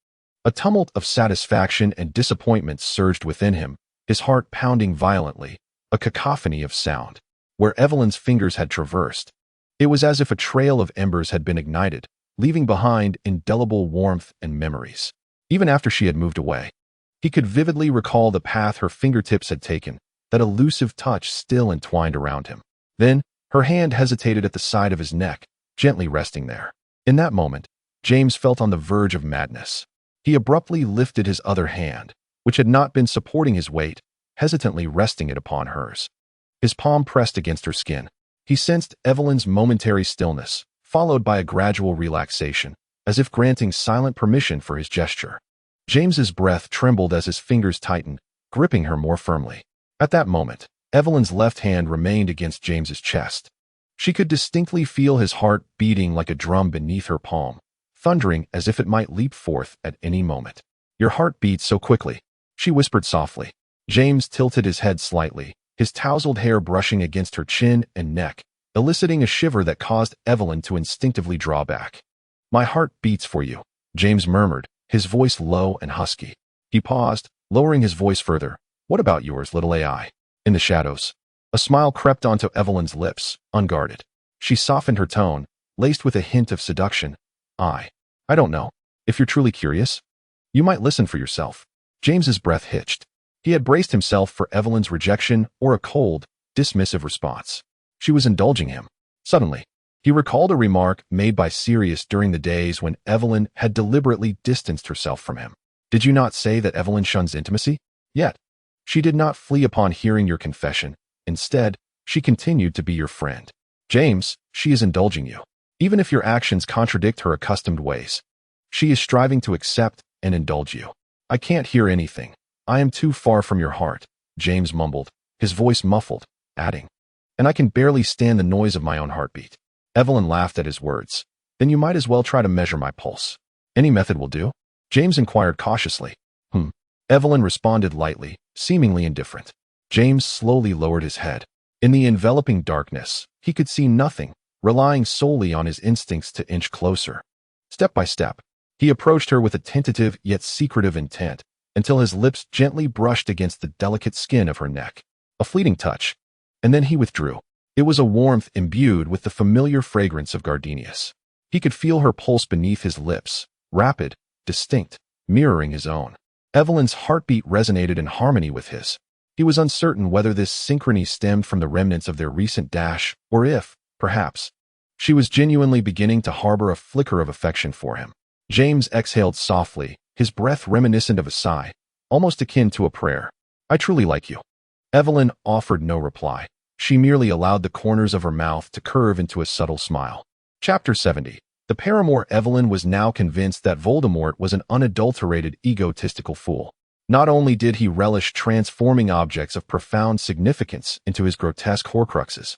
A tumult of satisfaction and disappointment surged within him, his heart pounding violently, a cacophony of sound. Where Evelyn's fingers had traversed, it was as if a trail of embers had been ignited, leaving behind indelible warmth and memories. Even after she had moved away, he could vividly recall the path her fingertips had taken, that elusive touch still entwined around him. Then, her hand hesitated at the side of his neck, gently resting there. In that moment, James felt on the verge of madness. He abruptly lifted his other hand, which had not been supporting his weight, hesitantly resting it upon hers. His palm pressed against her skin. He sensed Evelyn's momentary stillness, followed by a gradual relaxation, as if granting silent permission for his gesture. James's breath trembled as his fingers tightened, gripping her more firmly. At that moment, Evelyn's left hand remained against James's chest. She could distinctly feel his heart beating like a drum beneath her palm, thundering as if it might leap forth at any moment. "Your heart beats so quickly," she whispered softly. James tilted his head slightly, his tousled hair brushing against her chin and neck, eliciting a shiver that caused Evelyn to instinctively draw back. "My heart beats for you," James murmured, his voice low and husky. He paused, lowering his voice further. "What about yours, little AI?" In the shadows, a smile crept onto Evelyn's lips, unguarded. She softened her tone, laced with a hint of seduction. I don't know. If you're truly curious, you might listen for yourself." James's breath hitched. He had braced himself for Evelyn's rejection or a cold, dismissive response. She was indulging him. Suddenly, he recalled a remark made by Sirius during the days when Evelyn had deliberately distanced herself from him. "Did you not say that Evelyn shuns intimacy? Yet, she did not flee upon hearing your confession. Instead, she continued to be your friend. James, she is indulging you. Even if your actions contradict her accustomed ways, she is striving to accept and indulge you." "I can't hear anything. I am too far from your heart," James mumbled, his voice muffled, adding, "and I can barely stand the noise of my own heartbeat." Evelyn laughed at his words. "Then you might as well try to measure my pulse." "Any method will do?" James inquired cautiously. Evelyn responded lightly, seemingly indifferent. James slowly lowered his head. In the enveloping darkness, he could see nothing, relying solely on his instincts to inch closer. Step by step, he approached her with a tentative yet secretive intent, until his lips gently brushed against the delicate skin of her neck. A fleeting touch, and then he withdrew. It was a warmth imbued with the familiar fragrance of gardenias. He could feel her pulse beneath his lips, rapid, distinct, mirroring his own. Evelyn's heartbeat resonated in harmony with his. He was uncertain whether this synchrony stemmed from the remnants of their recent dash, or if, perhaps, she was genuinely beginning to harbor a flicker of affection for him. James exhaled softly, his breath reminiscent of a sigh, almost akin to a prayer. I truly like you. Evelyn offered no reply. She merely allowed the corners of her mouth to curve into a subtle smile. Chapter 70. The paramour. Evelyn was now convinced that Voldemort was an unadulterated, egotistical fool. Not only did he relish transforming objects of profound significance into his grotesque horcruxes,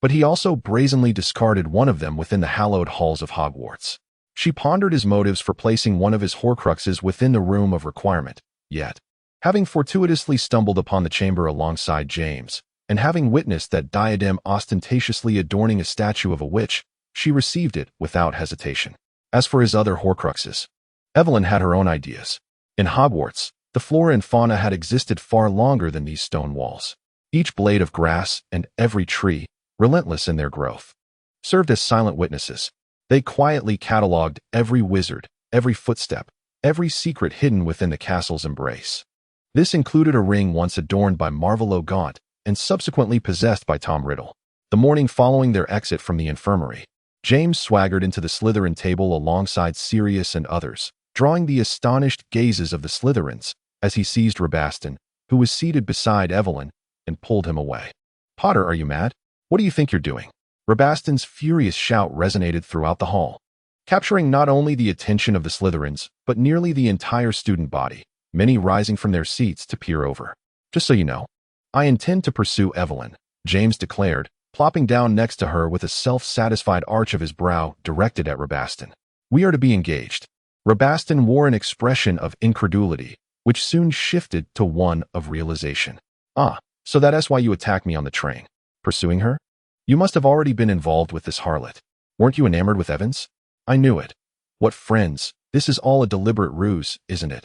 but he also brazenly discarded one of them within the hallowed halls of Hogwarts. She pondered his motives for placing one of his horcruxes within the room of requirement, yet, having fortuitously stumbled upon the chamber alongside James, and having witnessed that diadem ostentatiously adorning a statue of a witch, she received it without hesitation. As for his other horcruxes, Evelyn had her own ideas. In Hogwarts, the flora and fauna had existed far longer than these stone walls. Each blade of grass and every tree, relentless in their growth, served as silent witnesses. They quietly catalogued every wizard, every footstep, every secret hidden within the castle's embrace. This included a ring once adorned by Marvolo Gaunt and subsequently possessed by Tom Riddle. The morning following their exit from the infirmary, James swaggered into the Slytherin table alongside Sirius and others, drawing the astonished gazes of the Slytherins as he seized Rabaston, who was seated beside Evelyn, and pulled him away. Potter, are you mad? What do you think you're doing? Rabaston's furious shout resonated throughout the hall, capturing not only the attention of the Slytherins, but nearly the entire student body, many rising from their seats to peer over. Just so you know, I intend to pursue Evelyn, James declared, plopping down next to her with a self-satisfied arch of his brow directed at Rabaston. We are to be engaged. Rabaston wore an expression of incredulity, which soon shifted to one of realization. Ah, so that's why you attacked me on the train. Pursuing her? You must have already been involved with this harlot. Weren't you enamored with Evans? I knew it. What friends, this is all a deliberate ruse, isn't it?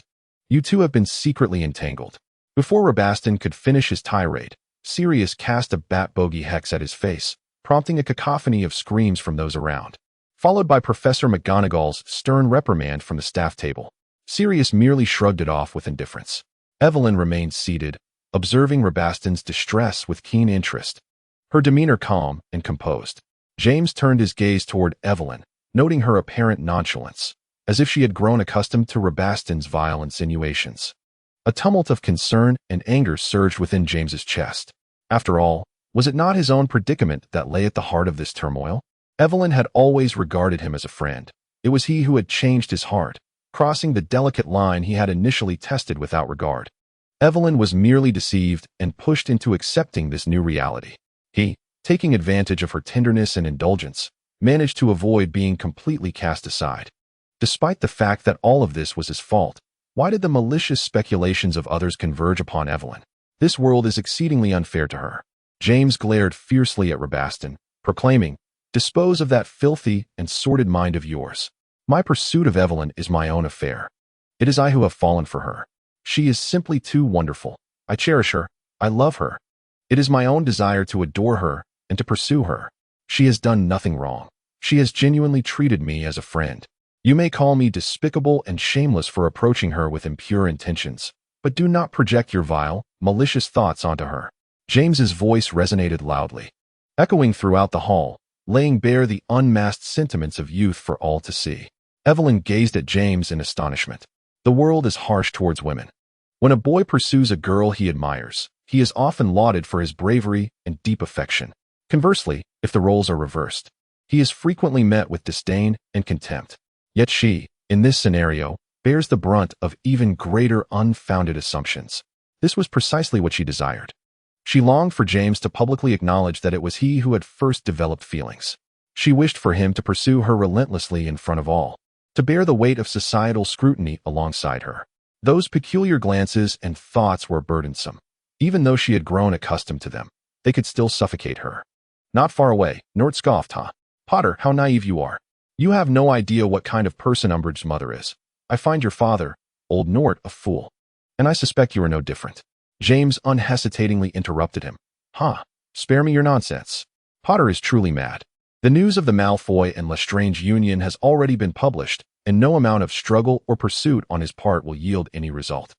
You two have been secretly entangled. Before Rabaston could finish his tirade, Sirius cast a bat bogey hex at his face, prompting a cacophony of screams from those around, followed by Professor McGonagall's stern reprimand from the staff table. Sirius merely shrugged it off with indifference. Evelyn remained seated, observing Rabaston's distress with keen interest, her demeanor calm and composed. James turned his gaze toward Evelyn, noting her apparent nonchalance, as if she had grown accustomed to Rabaston's vile insinuations. A tumult of concern and anger surged within James's chest. After all, was it not his own predicament that lay at the heart of this turmoil? Evelyn had always regarded him as a friend. It was he who had changed his heart, crossing the delicate line he had initially tested without regard. Evelyn was merely deceived and pushed into accepting this new reality. He, taking advantage of her tenderness and indulgence, managed to avoid being completely cast aside. Despite the fact that all of this was his fault, why did the malicious speculations of others converge upon Evelyn? This world is exceedingly unfair to her. James glared fiercely at Rabaston, proclaiming, "Dispose of that filthy and sordid mind of yours. My pursuit of Evelyn is my own affair. It is I who have fallen for her. She is simply too wonderful. I cherish her. I love her. It is my own desire to adore her and to pursue her. She has done nothing wrong. She has genuinely treated me as a friend. You may call me despicable and shameless for approaching her with impure intentions, but do not project your vile, malicious thoughts onto her." James's voice resonated loudly, echoing throughout the hall, laying bare the unmasked sentiments of youth for all to see. Evelyn gazed at James in astonishment. The world is harsh towards women. When a boy pursues a girl he admires, he is often lauded for his bravery and deep affection. Conversely, if the roles are reversed, he is frequently met with disdain and contempt. Yet she, in this scenario, bears the brunt of even greater unfounded assumptions. This was precisely what she desired. She longed for James to publicly acknowledge that it was he who had first developed feelings. She wished for him to pursue her relentlessly in front of all, to bear the weight of societal scrutiny alongside her. Those peculiar glances and thoughts were burdensome. Even though she had grown accustomed to them, they could still suffocate her. "Not far away," Nort scoffed, "huh? Potter, how naive you are. You have no idea what kind of person Umbridge's mother is. I find your father, old Nort, a fool. And I suspect you are no different." James unhesitatingly interrupted him. "Huh? Spare me your nonsense. Potter is truly mad. The news of the Malfoy and Lestrange union has already been published, and no amount of struggle or pursuit on his part will yield any result.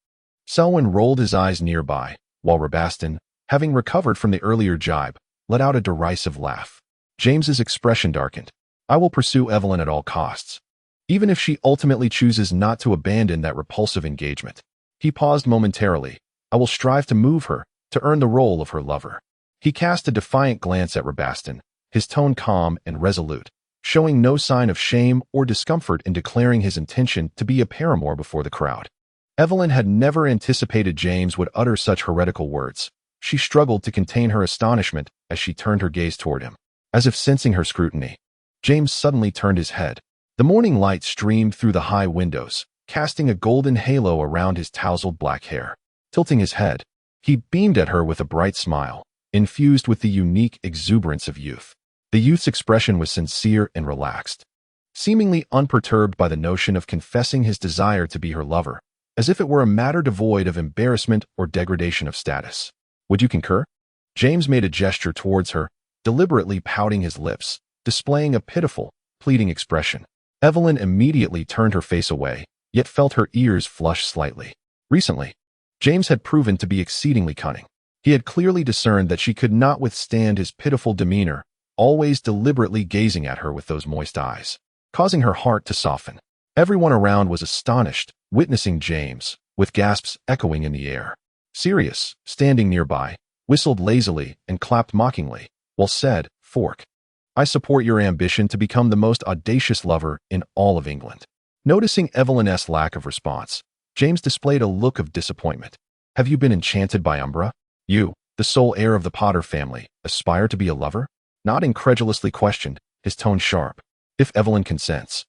Selwyn rolled his eyes nearby, while Rabaston, having recovered from the earlier jibe, let out a derisive laugh. James's expression darkened. I will pursue Evelyn at all costs, even if she ultimately chooses not to abandon that repulsive engagement. He paused momentarily. I will strive to move her, to earn the role of her lover. He cast a defiant glance at Rabaston, his tone calm and resolute, showing no sign of shame or discomfort in declaring his intention to be a paramour before the crowd. Evelyn had never anticipated James would utter such heretical words. She struggled to contain her astonishment as she turned her gaze toward him, as if sensing her scrutiny. James suddenly turned his head. The morning light streamed through the high windows, casting a golden halo around his tousled black hair. Tilting his head, he beamed at her with a bright smile, infused with the unique exuberance of youth. The youth's expression was sincere and relaxed, seemingly unperturbed by the notion of confessing his desire to be her lover, as if it were a matter devoid of embarrassment or degradation of status. Would you concur? James made a gesture towards her, deliberately pouting his lips, displaying a pitiful, pleading expression. Evelyn immediately turned her face away, yet felt her ears flush slightly. Recently, James had proven to be exceedingly cunning. He had clearly discerned that she could not withstand his pitiful demeanor, always deliberately gazing at her with those moist eyes, causing her heart to soften. Everyone around was astonished, witnessing James, with gasps echoing in the air. Sirius, standing nearby, whistled lazily and clapped mockingly, while said, "Fork, I support your ambition to become the most audacious lover in all of England." Noticing Evelyn's lack of response, James displayed a look of disappointment. Have you been enchanted by Umbra? You, the sole heir of the Potter family, aspire to be a lover? Not incredulously questioned, his tone sharp. If Evelyn consents.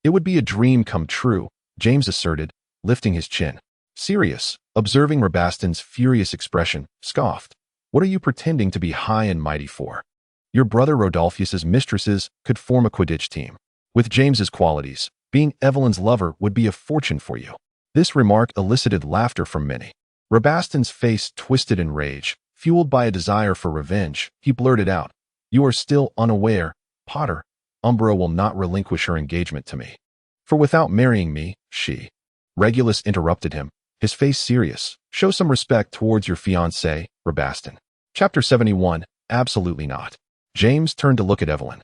It would be a dream come true, James asserted, lifting his chin. Sirius, observing Rabaston's furious expression, scoffed. What are you pretending to be high and mighty for? Your brother Rodolphus's mistresses could form a Quidditch team. With James's qualities, being Evelyn's lover would be a fortune for you. This remark elicited laughter from many. Rabaston's face twisted in rage. Fueled by a desire for revenge, he blurted out, "You are still unaware, Potter. Umbra will not relinquish her engagement to me. For without marrying me, she..." Regulus interrupted him, his face serious. "Show some respect towards your fiancé, Rabaston." Chapter 71, Absolutely not. James turned to look at Evelyn,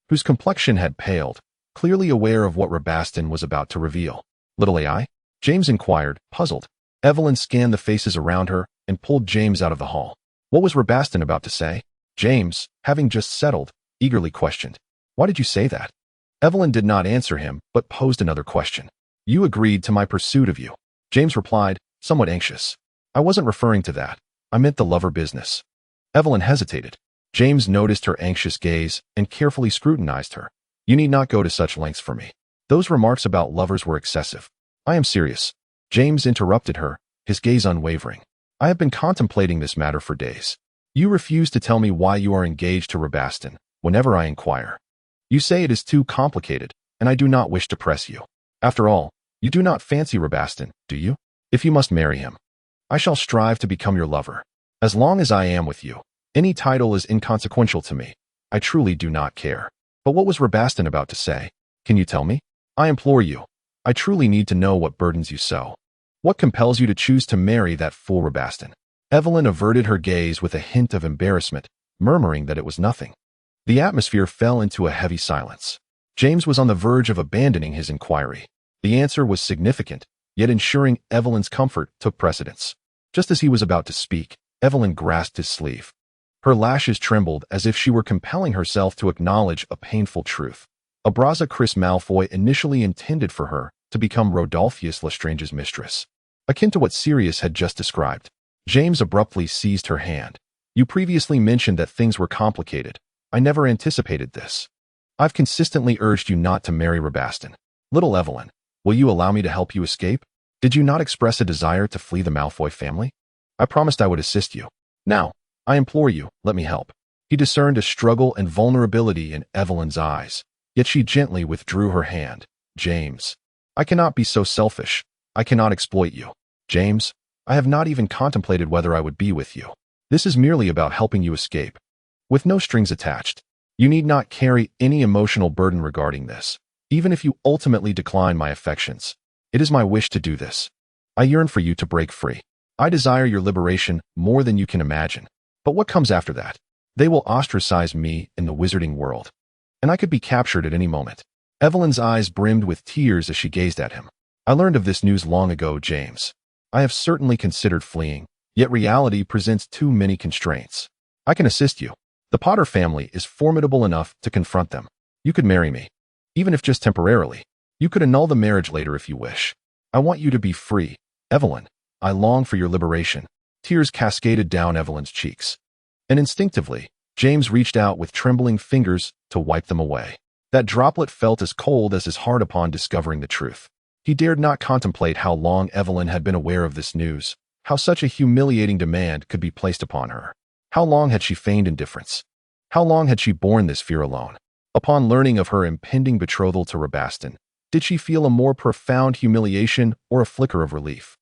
whose complexion had paled, clearly aware of what Rabaston was about to reveal. "Little AI?" James inquired, puzzled. Evelyn scanned the faces around her and pulled James out of the hall. What was Rabaston about to say? James, having just settled, eagerly questioned. "Why did you say that?" Evelyn did not answer him, but posed another question. "You agreed to my pursuit of you." James replied, somewhat anxious. "I wasn't referring to that. I meant the lover business." Evelyn hesitated. James noticed her anxious gaze and carefully scrutinized her. "You need not go to such lengths for me. Those remarks about lovers were excessive. I am serious." James interrupted her, his gaze unwavering. "I have been contemplating this matter for days. You refuse to tell me why you are engaged to Rabaston, whenever I inquire. You say it is too complicated, and I do not wish to press you. After all, you do not fancy Rabaston, do you? If you must marry him, I shall strive to become your lover. As long as I am with you, any title is inconsequential to me. I truly do not care." But what was Rabaston about to say? Can you tell me? I implore you. I truly need to know what burdens you so. What compels you to choose to marry that fool Rabaston? Evelyn averted her gaze with a hint of embarrassment, murmuring that it was nothing. The atmosphere fell into a heavy silence. James was on the verge of abandoning his inquiry. The answer was significant, yet ensuring Evelyn's comfort took precedence. Just as he was about to speak, Evelyn grasped his sleeve. Her lashes trembled as if she were compelling herself to acknowledge a painful truth. Abraza Chris Malfoy initially intended for her to become Rodolphus Lestrange's mistress, akin to what Sirius had just described. James abruptly seized her hand. "You previously mentioned that things were complicated. I never anticipated this. I've consistently urged you not to marry Rabaston. Little Evelyn, will you allow me to help you escape? Did you not express a desire to flee the Malfoy family? I promised I would assist you. Now, I implore you, let me help." He discerned a struggle and vulnerability in Evelyn's eyes, yet she gently withdrew her hand. "James, I cannot be so selfish. I cannot exploit you. James, I have not even contemplated whether I would be with you. This is merely about helping you escape. With no strings attached. You need not carry any emotional burden regarding this, even if you ultimately decline my affections. It is my wish to do this. I yearn for you to break free. I desire your liberation more than you can imagine. But what comes after that? They will ostracize me in the wizarding world, and I could be captured at any moment. Evelyn's eyes brimmed with tears as she gazed at him. I learned of this news long ago, James. I have certainly considered fleeing, yet reality presents too many constraints. I can assist you. The Potter family is formidable enough to confront them. You could marry me, even if just temporarily. You could annul the marriage later if you wish. I want you to be free, Evelyn. I long for your liberation. Tears cascaded down Evelyn's cheeks, and instinctively, James reached out with trembling fingers to wipe them away. That droplet felt as cold as his heart upon discovering the truth. He dared not contemplate how long Evelyn had been aware of this news, how such a humiliating demand could be placed upon her. How long had she feigned indifference? How long had she borne this fear alone? Upon learning of her impending betrothal to Rabaston, did she feel a more profound humiliation or a flicker of relief?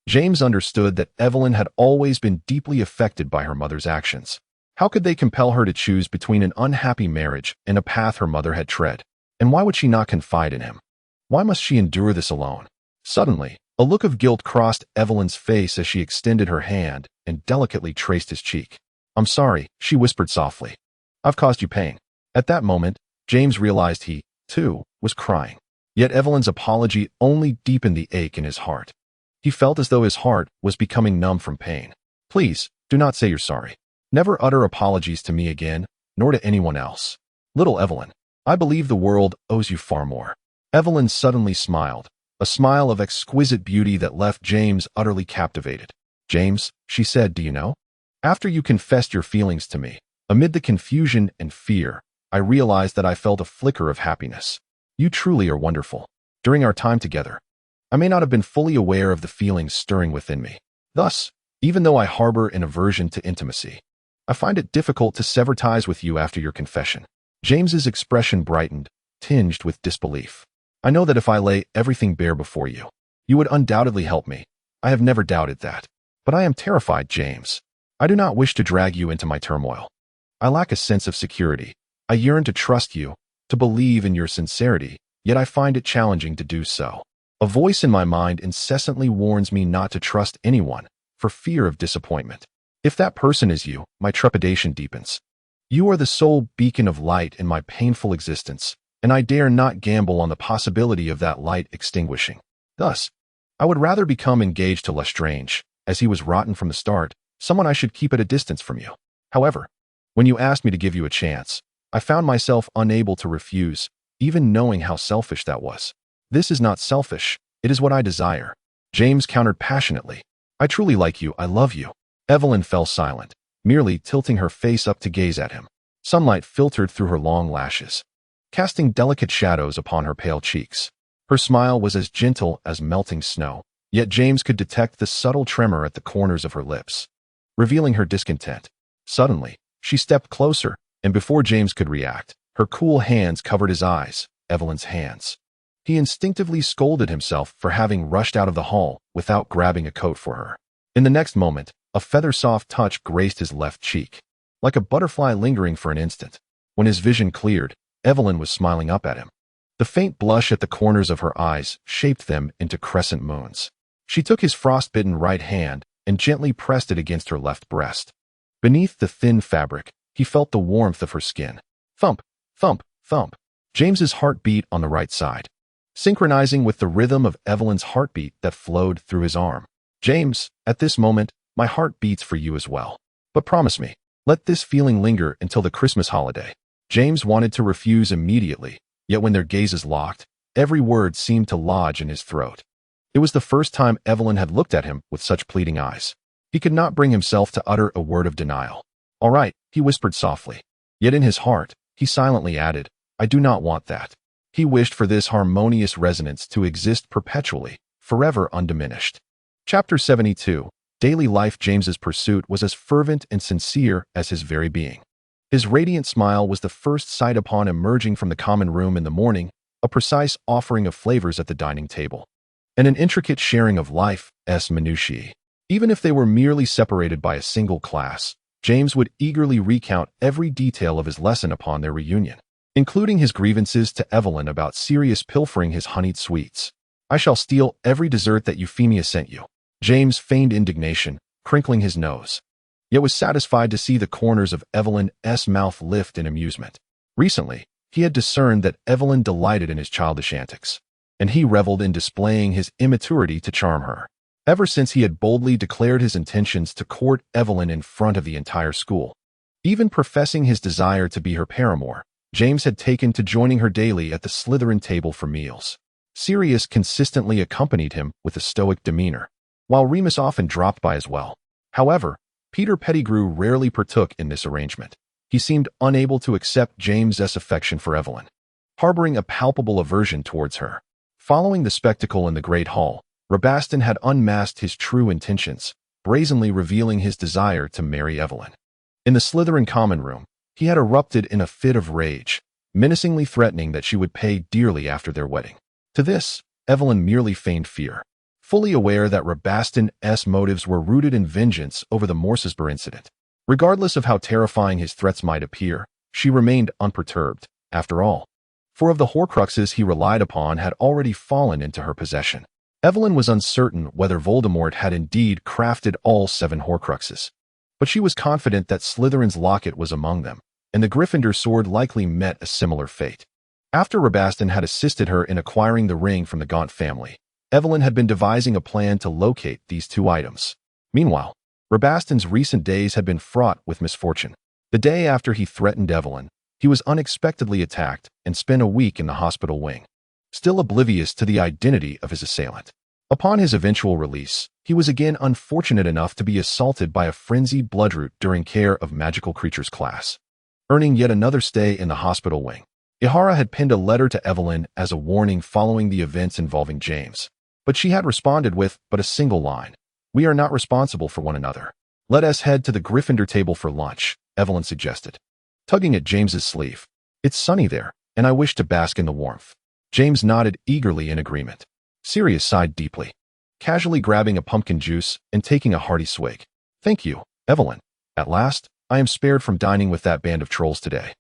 James understood that Evelyn had always been deeply affected by her mother's actions. How could they compel her to choose between an unhappy marriage and a path her mother had tread? And why would she not confide in him? Why must she endure this alone? Suddenly, a look of guilt crossed Evelyn's face as she extended her hand and delicately traced his cheek. I'm sorry, she whispered softly. I've caused you pain. At that moment, James realized he, too, was crying. Yet Evelyn's apology only deepened the ache in his heart. He felt as though his heart was becoming numb from pain. Please, do not say you're sorry. Never utter apologies to me again, nor to anyone else. Little Evelyn, I believe the world owes you far more. Evelyn suddenly smiled, a smile of exquisite beauty that left James utterly captivated. James, she said, do you know? After you confessed your feelings to me, amid the confusion and fear, I realized that I felt a flicker of happiness. You truly are wonderful. During our time together, I may not have been fully aware of the feelings stirring within me. Thus, even though I harbor an aversion to intimacy, I find it difficult to sever ties with you after your confession. James's expression brightened, tinged with disbelief. I know that if I lay everything bare before you, you would undoubtedly help me. I have never doubted that. But I am terrified, James. I do not wish to drag you into my turmoil. I lack a sense of security. I yearn to trust you, to believe in your sincerity, yet I find it challenging to do so. A voice in my mind incessantly warns me not to trust anyone, for fear of disappointment. If that person is you, my trepidation deepens. You are the sole beacon of light in my painful existence, and I dare not gamble on the possibility of that light extinguishing. Thus, I would rather become engaged to Lestrange, as he was rotten from the start, someone I should keep at a distance from you. However, when you asked me to give you a chance, I found myself unable to refuse, even knowing how selfish that was. This is not selfish, it is what I desire. James countered passionately. I truly like you, I love you. Evelyn fell silent, merely tilting her face up to gaze at him. Sunlight filtered through her long lashes, casting delicate shadows upon her pale cheeks. Her smile was as gentle as melting snow, yet James could detect the subtle tremor at the corners of her lips, revealing her discontent. Suddenly, she stepped closer, and before James could react, her cool hands covered his eyes, Evelyn's hands. He instinctively scolded himself for having rushed out of the hall without grabbing a coat for her. In the next moment, a feather-soft touch graced his left cheek, like a butterfly lingering for an instant. When his vision cleared, Evelyn was smiling up at him. The faint blush at the corners of her eyes shaped them into crescent moons. She took his frostbitten right hand and gently pressed it against her left breast. Beneath the thin fabric, he felt the warmth of her skin. Thump, thump, thump. James's heart beat on the right side, synchronizing with the rhythm of Evelyn's heartbeat that flowed through his arm. James, at this moment, my heart beats for you as well. But promise me, let this feeling linger until the Christmas holiday. James wanted to refuse immediately, yet when their gazes locked, every word seemed to lodge in his throat. It was the first time Evelyn had looked at him with such pleading eyes. He could not bring himself to utter a word of denial. All right, he whispered softly. Yet in his heart, he silently added, I do not want that. He wished for this harmonious resonance to exist perpetually, forever undiminished. Chapter 72. Daily life. James's pursuit was as fervent and sincere as his very being. His radiant smile was the first sight upon emerging from the common room in the morning, a precise offering of flavors at the dining table, and an intricate sharing of life's minutiae. Even if they were merely separated by a single class, James would eagerly recount every detail of his lesson upon their reunion, including his grievances to Evelyn about Sirius pilfering his honeyed sweets. "I shall steal every dessert that Euphemia sent you." James feigned indignation, crinkling his nose, yet was satisfied to see the corners of Evelyn's mouth lift in amusement. Recently, he had discerned that Evelyn delighted in his childish antics, and he reveled in displaying his immaturity to charm her. Ever since he had boldly declared his intentions to court Evelyn in front of the entire school, even professing his desire to be her paramour, James had taken to joining her daily at the Slytherin table for meals. Sirius consistently accompanied him with a stoic demeanor, while Remus often dropped by as well. However, Peter Pettigrew rarely partook in this arrangement. He seemed unable to accept James's affection for Evelyn, harboring a palpable aversion towards her. Following the spectacle in the Great Hall, Rabaston had unmasked his true intentions, brazenly revealing his desire to marry Evelyn. In the Slytherin common room, he had erupted in a fit of rage, menacingly threatening that she would pay dearly after their wedding. To this, Evelyn merely feigned fear, fully aware that Rabaston's motives were rooted in vengeance over the Morsesborough incident. Regardless of how terrifying his threats might appear, she remained unperturbed. After all, 4 of the Horcruxes he relied upon had already fallen into her possession. Evelyn was uncertain whether Voldemort had indeed crafted all 7 Horcruxes, but she was confident that Slytherin's locket was among them, and the Gryffindor sword likely met a similar fate. After Rabaston had assisted her in acquiring the ring from the Gaunt family, Evelyn had been devising a plan to locate these 2 items. Meanwhile, Rabaston's recent days had been fraught with misfortune. The day after he threatened Evelyn, he was unexpectedly attacked and spent a week in the hospital wing, still oblivious to the identity of his assailant. Upon his eventual release, he was again unfortunate enough to be assaulted by a frenzied bloodroot during care of magical creatures class, earning yet another stay in the hospital wing. Ihara had penned a letter to Evelyn as a warning following the events involving James, but she had responded with but a single line. "We are not responsible for one another. Let us head to the Gryffindor table for lunch," Evelyn suggested, tugging at James's sleeve. "It's sunny there, and I wish to bask in the warmth." James nodded eagerly in agreement. Sirius sighed deeply, casually grabbing a pumpkin juice and taking a hearty swig. "Thank you, Evelyn. At last, I am spared from dining with that band of trolls today."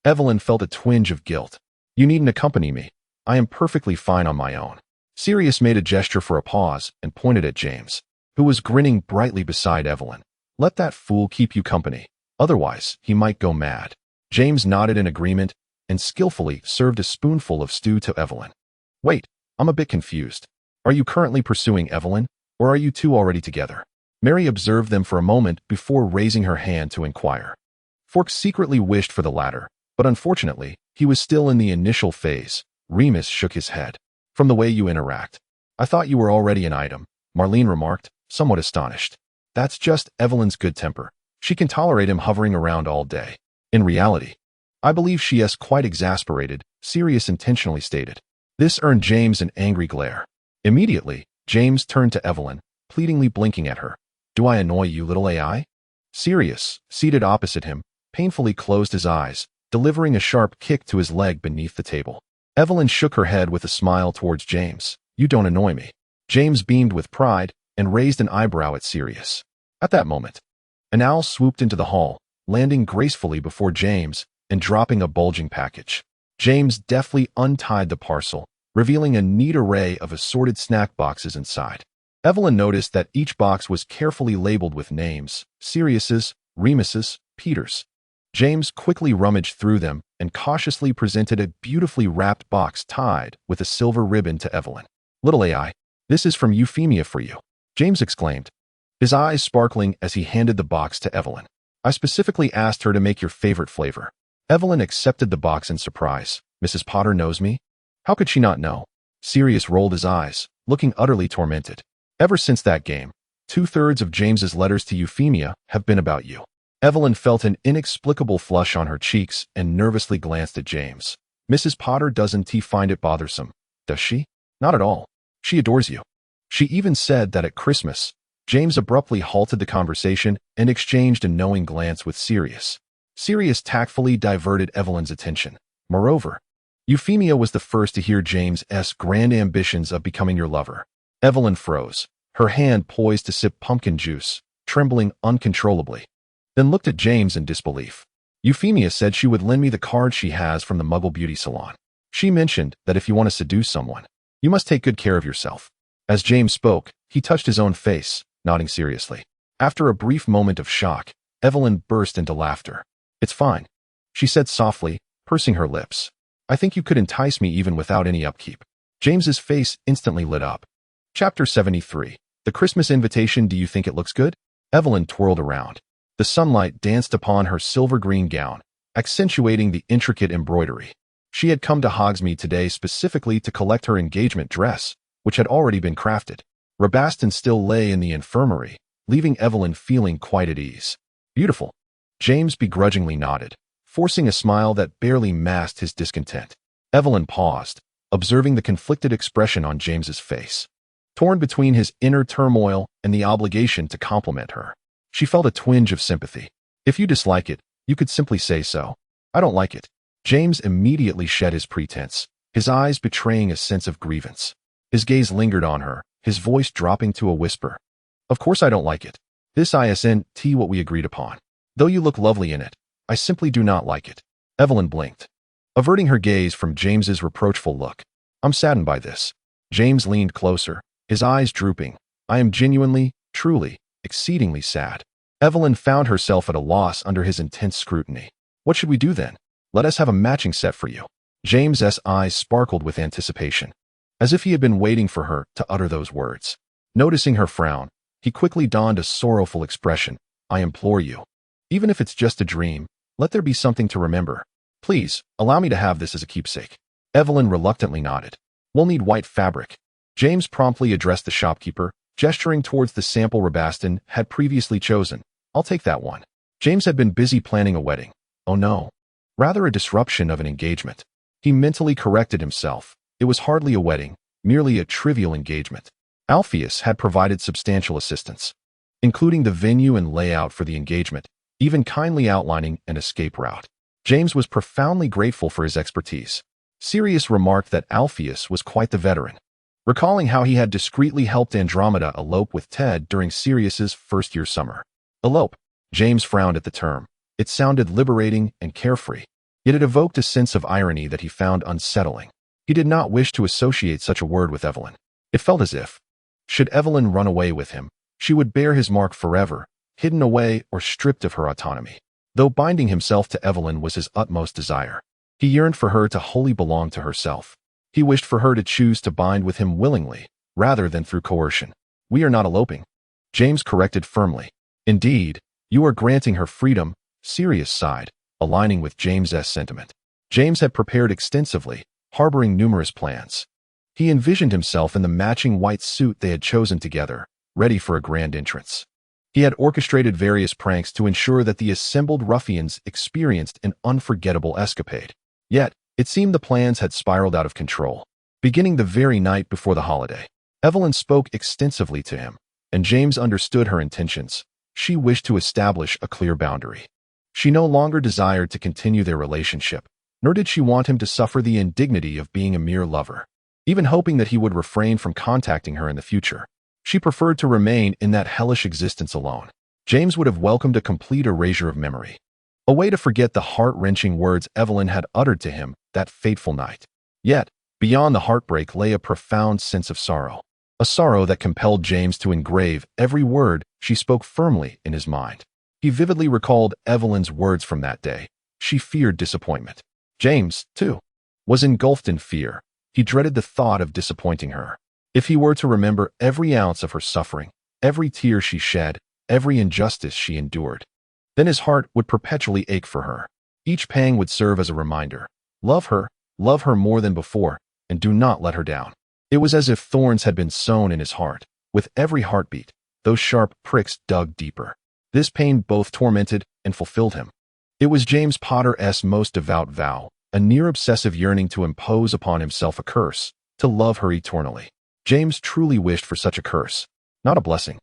Evelyn felt a twinge of guilt. "You needn't accompany me. I am perfectly fine on my own." Sirius made a gesture for a pause and pointed at James, who was grinning brightly beside Evelyn. "Let that fool keep you company. Otherwise, he might go mad." James nodded in agreement and skillfully served a spoonful of stew to Evelyn. "Wait, I'm a bit confused. Are you currently pursuing Evelyn, or are you 2 already together?" Mary observed them for a moment before raising her hand to inquire. Forks secretly wished for the latter, but unfortunately, he was still in the initial phase. Remus shook his head. "From the way you interact, I thought you were already an item," Marlene remarked, somewhat astonished. "That's just Evelyn's good temper. She can tolerate him hovering around all day." "In reality, I believe she is quite exasperated," Sirius intentionally stated. This earned James an angry glare. Immediately, James turned to Evelyn, pleadingly blinking at her. "Do I annoy you, little AI?" Sirius, seated opposite him, painfully closed his eyes, delivering a sharp kick to his leg beneath the table. Evelyn shook her head with a smile towards James. "You don't annoy me." James beamed with pride and raised an eyebrow at Sirius. At that moment, an owl swooped into the hall, landing gracefully before James and dropping a bulging package. James deftly untied the parcel, revealing a neat array of assorted snack boxes inside. Evelyn noticed that each box was carefully labeled with names: Sirius's, Remus's, Peter's. James quickly rummaged through them and cautiously presented a beautifully wrapped box tied with a silver ribbon to Evelyn. "Little AI, this is from Euphemia for you," James exclaimed, his eyes sparkling as he handed the box to Evelyn. "I specifically asked her to make your favorite flavor." Evelyn accepted the box in surprise. "Mrs. Potter knows me? How could she not know?" Sirius rolled his eyes, looking utterly tormented. "Ever since that game, 2/3 of James's letters to Euphemia have been about you." Evelyn felt an inexplicable flush on her cheeks and nervously glanced at James. "Mrs. Potter doesn't find it bothersome, does she?" "Not at all. She adores you. She even said that at Christmas." James abruptly halted the conversation and exchanged a knowing glance with Sirius. Sirius tactfully diverted Evelyn's attention. "Moreover, Euphemia was the first to hear James's grand ambitions of becoming your lover." Evelyn froze, her hand poised to sip pumpkin juice, trembling uncontrollably. then looked at James in disbelief. Euphemia said she would lend me the card she has from the Muggle beauty salon. She mentioned that if you want to seduce someone, you must take good care of yourself. As James spoke, he touched his own face, nodding seriously. After a brief moment of shock, Evelyn burst into laughter. It's fine, she said softly, pursing her lips. I think you could entice me even without any upkeep. James's face instantly lit up. Chapter 73. The Christmas invitation. Do you think it looks good? Evelyn twirled around. The sunlight danced upon her silver-green gown, accentuating the intricate embroidery. She had come to Hogsmeade today specifically to collect her engagement dress, which had already been crafted. Rabaston still lay in the infirmary, leaving Evelyn feeling quite at ease. Beautiful. James begrudgingly nodded, forcing a smile that barely masked his discontent. Evelyn paused, observing the conflicted expression on James's face. Torn between his inner turmoil and the obligation to compliment her, she felt a twinge of sympathy. If you dislike it, you could simply say so. I don't like it. James immediately shed his pretense, his eyes betraying a sense of grievance. His gaze lingered on her, his voice dropping to a whisper. Of course I don't like it. This isn't what we agreed upon. Though you look lovely in it, I simply do not like it. Evelyn blinked, averting her gaze from James's reproachful look. I'm saddened by this. James leaned closer, his eyes drooping. I am genuinely, truly, exceedingly sad. Evelyn found herself at a loss under his intense scrutiny. What should we do then? Let us have a matching set for you. James's eyes sparkled with anticipation, as if he had been waiting for her to utter those words. Noticing her frown, he quickly donned a sorrowful expression. I implore you. Even if it's just a dream, let there be something to remember. Please, allow me to have this as a keepsake. Evelyn reluctantly nodded. We'll need white fabric. James promptly addressed the shopkeeper, gesturing towards the sample Rabaston had previously chosen. I'll take that one. James had been busy planning a wedding. Oh no. Rather a disruption of an engagement. He mentally corrected himself. It was hardly a wedding, merely a trivial engagement. Alpheus had provided substantial assistance, including the venue and layout for the engagement, even kindly outlining an escape route. James was profoundly grateful for his expertise. Sirius remarked that Alpheus was quite the veteran, recalling how he had discreetly helped Andromeda elope with Ted during Sirius's first-year summer. Elope. James frowned at the term. It sounded liberating and carefree, yet it evoked a sense of irony that he found unsettling. He did not wish to associate such a word with Evelyn. It felt as if, should Evelyn run away with him, she would bear his mark forever, hidden away or stripped of her autonomy. Though binding himself to Evelyn was his utmost desire, he yearned for her to wholly belong to herself. He wished for her to choose to bind with him willingly, rather than through coercion. We are not eloping, James corrected firmly. Indeed, you are granting her freedom. Sirius sighed, aligning with James's sentiment. James had prepared extensively, harboring numerous plans. He envisioned himself in the matching white suit they had chosen together, ready for a grand entrance. He had orchestrated various pranks to ensure that the assembled ruffians experienced an unforgettable escapade. Yet, it seemed the plans had spiraled out of control. Beginning the very night before the holiday, Evelyn spoke extensively to him, and James understood her intentions. She wished to establish a clear boundary. She no longer desired to continue their relationship, nor did she want him to suffer the indignity of being a mere lover. Even hoping that he would refrain from contacting her in the future, she preferred to remain in that hellish existence alone. James would have welcomed a complete erasure of memory, a way to forget the heart-wrenching words Evelyn had uttered to him that fateful night. Yet, beyond the heartbreak lay a profound sense of sorrow, a sorrow that compelled James to engrave every word she spoke firmly in his mind. He vividly recalled Evelyn's words from that day. She feared disappointment. James, too, was engulfed in fear. He dreaded the thought of disappointing her. If he were to remember every ounce of her suffering, every tear she shed, every injustice she endured, then his heart would perpetually ache for her. Each pang would serve as a reminder. Love her more than before, and do not let her down. It was as if thorns had been sown in his heart. With every heartbeat, those sharp pricks dug deeper. This pain both tormented and fulfilled him. It was James Potter's most devout vow, a near-obsessive yearning to impose upon himself a curse, to love her eternally. James truly wished for such a curse. Not a blessing,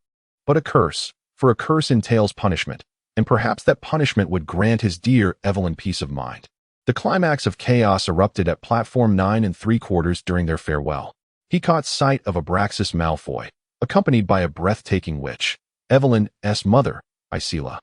but a curse, for a curse entails punishment, and perhaps that punishment would grant his dear Evelyn peace of mind. The climax of chaos erupted at platform 9 3/4 during their farewell. He caught sight of Abraxas Malfoy, accompanied by a breathtaking witch, Evelyn's mother, Isela.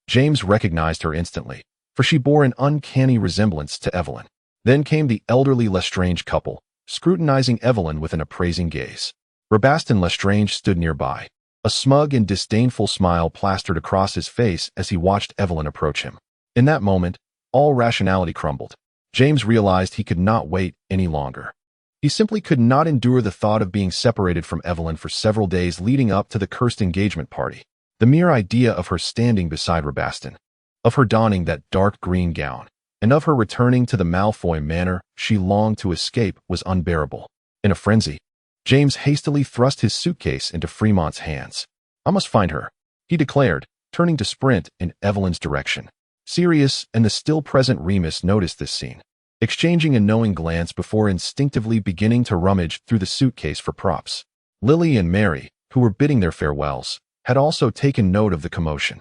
James recognized her instantly, for she bore an uncanny resemblance to Evelyn. Then came the elderly Lestrange couple, scrutinizing Evelyn with an appraising gaze. Rabaston Lestrange stood nearby. A smug and disdainful smile plastered across his face as he watched Evelyn approach him. In that moment, all rationality crumbled. James realized he could not wait any longer. He simply could not endure the thought of being separated from Evelyn for several days leading up to the cursed engagement party. The mere idea of her standing beside Rabaston, of her donning that dark green gown, and of her returning to the Malfoy manor she longed to escape was unbearable. In a frenzy, James hastily thrust his suitcase into Fremont's hands. "I must find her," he declared, turning to sprint in Evelyn's direction. Sirius and the still-present Remus noticed this scene, exchanging a knowing glance before instinctively beginning to rummage through the suitcase for props. Lily and Mary, who were bidding their farewells, had also taken note of the commotion.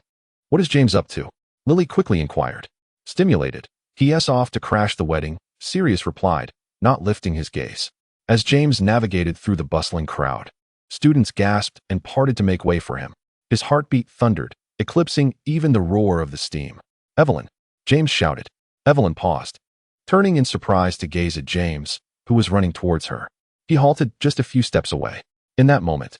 "What is James up to?" Lily quickly inquired. "Stimulated. He's off to crash the wedding," Sirius replied, not lifting his gaze. As James navigated through the bustling crowd, students gasped and parted to make way for him. His heartbeat thundered, eclipsing even the roar of the steam. "Evelyn!" James shouted. Evelyn paused, turning in surprise to gaze at James, who was running towards her. He halted just a few steps away. In that moment,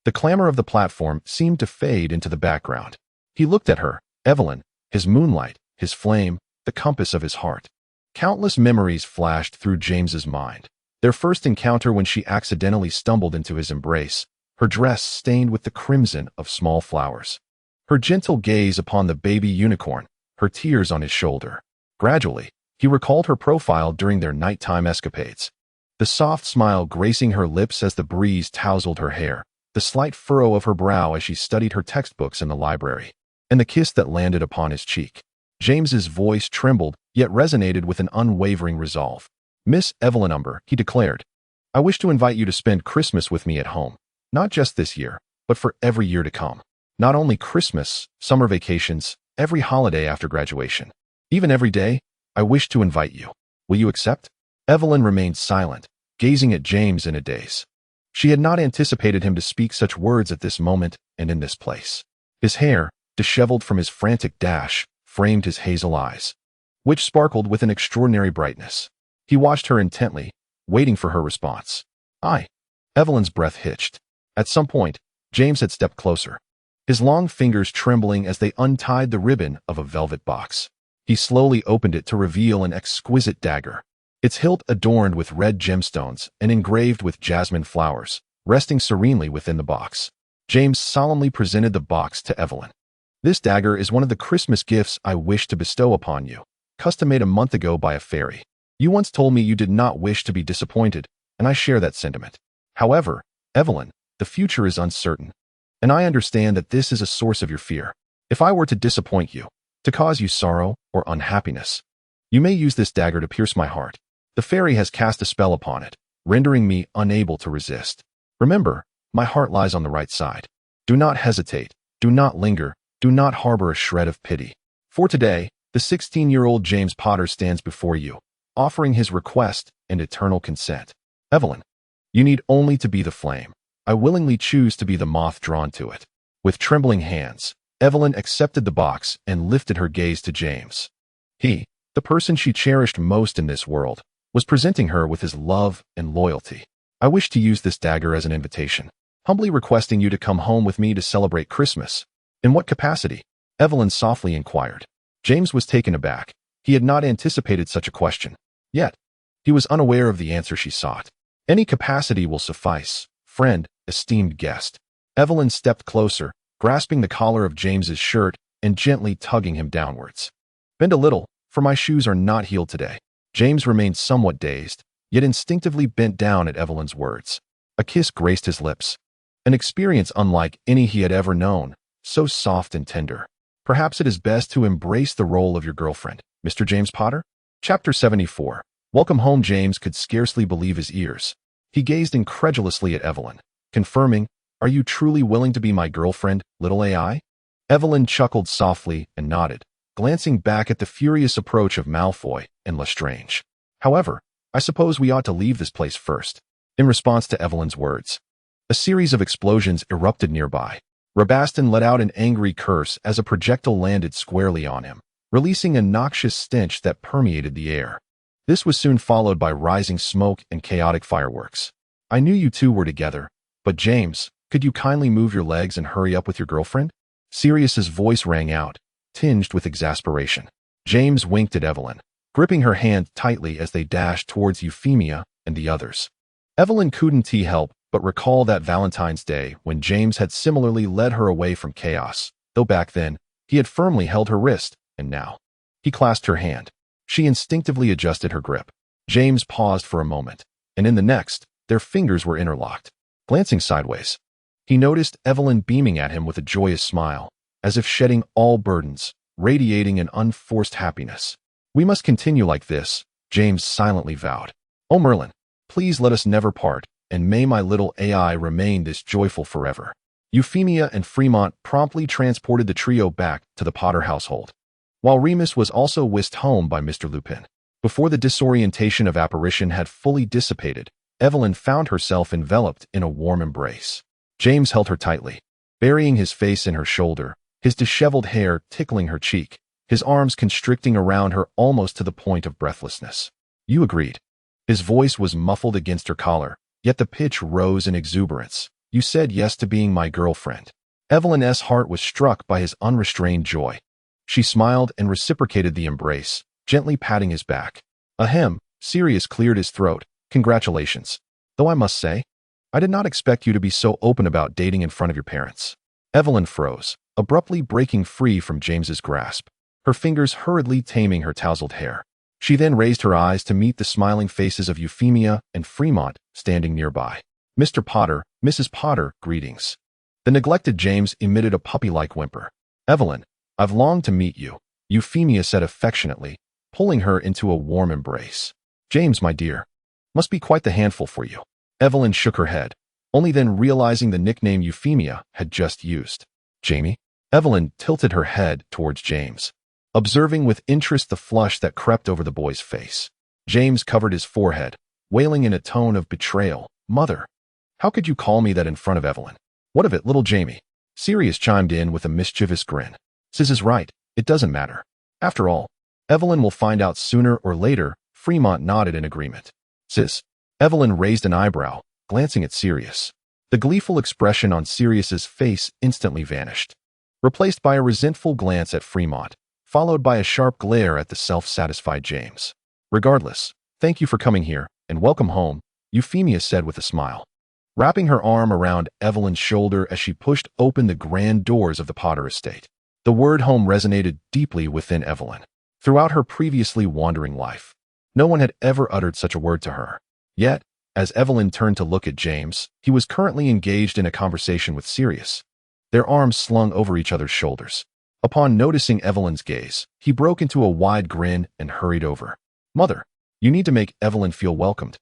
the clamor of the platform seemed to fade into the background. He looked at her, Evelyn, his moonlight, his flame, the compass of his heart. Countless memories flashed through James's mind. Their first encounter when she accidentally stumbled into his embrace, her dress stained with the crimson of small flowers. Her gentle gaze upon the baby unicorn, her tears on his shoulder. Gradually, he recalled her profile during their nighttime escapades. The soft smile gracing her lips as the breeze tousled her hair, the slight furrow of her brow as she studied her textbooks in the library, and the kiss that landed upon his cheek. James's voice trembled, yet resonated with an unwavering resolve. "Miss Evelyn Umber," he declared, "I wish to invite you to spend Christmas with me at home, not just this year, but for every year to come. Not only Christmas, summer vacations, every holiday after graduation. Even every day, I wish to invite you. Will you accept?" Evelyn remained silent, gazing at James in a daze. She had not anticipated him to speak such words at this moment and in this place. His hair, disheveled from his frantic dash, framed his hazel eyes, which sparkled with an extraordinary brightness. He watched her intently, waiting for her response. "I." Evelyn's breath hitched. At some point, James had stepped closer, his long fingers trembling as they untied the ribbon of a velvet box. He slowly opened it to reveal an exquisite dagger, its hilt adorned with red gemstones and engraved with jasmine flowers, resting serenely within the box. James solemnly presented the box to Evelyn. "This dagger is one of the Christmas gifts I wish to bestow upon you, custom made a month ago by a fairy. You once told me you did not wish to be disappointed, and I share that sentiment. However, Evelyn, the future is uncertain, and I understand that this is a source of your fear. If I were to disappoint you, to cause you sorrow or unhappiness, you may use this dagger to pierce my heart. The fairy has cast a spell upon it, rendering me unable to resist. Remember, my heart lies on the right side. Do not hesitate, do not linger, do not harbor a shred of pity. For today, the 16-year-old James Potter stands before you, offering his request and eternal consent. Evelyn, you need only to be the flame. I willingly choose to be the moth drawn to it." With trembling hands, Evelyn accepted the box and lifted her gaze to James. He, the person she cherished most in this world, was presenting her with his love and loyalty. "I wish to use this dagger as an invitation, humbly requesting you to come home with me to celebrate Christmas." "In what capacity?" Evelyn softly inquired. James was taken aback. He had not anticipated such a question. Yet, he was unaware of the answer she sought. "Any capacity will suffice, friend, esteemed guest." Evelyn stepped closer, grasping the collar of James's shirt and gently tugging him downwards. "Bend a little, for my shoes are not heeled today." James remained somewhat dazed, yet instinctively bent down at Evelyn's words. A kiss graced his lips, an experience unlike any he had ever known, so soft and tender. "Perhaps it is best to embrace the role of your girlfriend, Mr. James Potter?" Chapter 74. Welcome home. James could scarcely believe his ears. He gazed incredulously at Evelyn, confirming, "Are you truly willing to be my girlfriend, little AI?" Evelyn chuckled softly and nodded, glancing back at the furious approach of Malfoy and Lestrange. "However, I suppose we ought to leave this place first." In response to Evelyn's words, a series of explosions erupted nearby. Rabaston let out an angry curse as a projectile landed squarely on him, releasing a noxious stench that permeated the air. This was soon followed by rising smoke and chaotic fireworks. I knew you two were together, but James, could you kindly move your legs and hurry up with your girlfriend? Sirius's voice rang out, tinged with exasperation. James winked at Evelyn, gripping her hand tightly as they dashed towards Euphemia and the others. Evelyn couldn't help but recall that Valentine's Day when James had similarly led her away from chaos, though back then, he had firmly held her wrist, and now. He clasped her hand. She instinctively adjusted her grip. James paused for a moment, and in the next, their fingers were interlocked. Glancing sideways, he noticed Evelyn beaming at him with a joyous smile, as if shedding all burdens, radiating an unforced happiness. We must continue like this, James silently vowed. Oh Merlin, please let us never part, and may my little AI remain this joyful forever. Euphemia and Fremont promptly transported the trio back to the Potter household, while Remus was also whisked home by Mr. Lupin. Before the disorientation of apparition had fully dissipated, Evelyn found herself enveloped in a warm embrace. James held her tightly, burying his face in her shoulder, his disheveled hair tickling her cheek, his arms constricting around her almost to the point of breathlessness. You agreed. His voice was muffled against her collar, yet the pitch rose in exuberance. You said yes to being my girlfriend. Evelyn's heart was struck by his unrestrained joy. She smiled and reciprocated the embrace, gently patting his back. Ahem, Sirius cleared his throat. Congratulations. Though I must say, I did not expect you to be so open about dating in front of your parents. Evelyn froze, abruptly breaking free from James's grasp, her fingers hurriedly taming her tousled hair. She then raised her eyes to meet the smiling faces of Euphemia and Fremont standing nearby. Mr. Potter, Mrs. Potter, greetings. The neglected James emitted a puppy-like whimper. Evelyn, I've longed to meet you, Euphemia said affectionately, pulling her into a warm embrace. James, my dear, must be quite the handful for you. Evelyn shook her head, only then realizing the nickname Euphemia had just used. Jamie? Evelyn tilted her head towards James, observing with interest the flush that crept over the boy's face. James covered his forehead, wailing in a tone of betrayal. Mother, how could you call me that in front of Evelyn? What of it, little Jamie? Sirius chimed in with a mischievous grin. Sis is right, it doesn't matter. After all, Evelyn will find out sooner or later. Fremont nodded in agreement. Sis. Evelyn raised an eyebrow, glancing at Sirius. The gleeful expression on Sirius's face instantly vanished, replaced by a resentful glance at Fremont, followed by a sharp glare at the self-satisfied James. Regardless, thank you for coming here, and welcome home, Euphemia said with a smile, wrapping her arm around Evelyn's shoulder as she pushed open the grand doors of the Potter estate. The word home resonated deeply within Evelyn. Throughout her previously wandering life, no one had ever uttered such a word to her. Yet, as Evelyn turned to look at James, he was currently engaged in a conversation with Sirius, their arms slung over each other's shoulders. Upon noticing Evelyn's gaze, he broke into a wide grin and hurried over. Mother, you need to make Evelyn feel welcomed.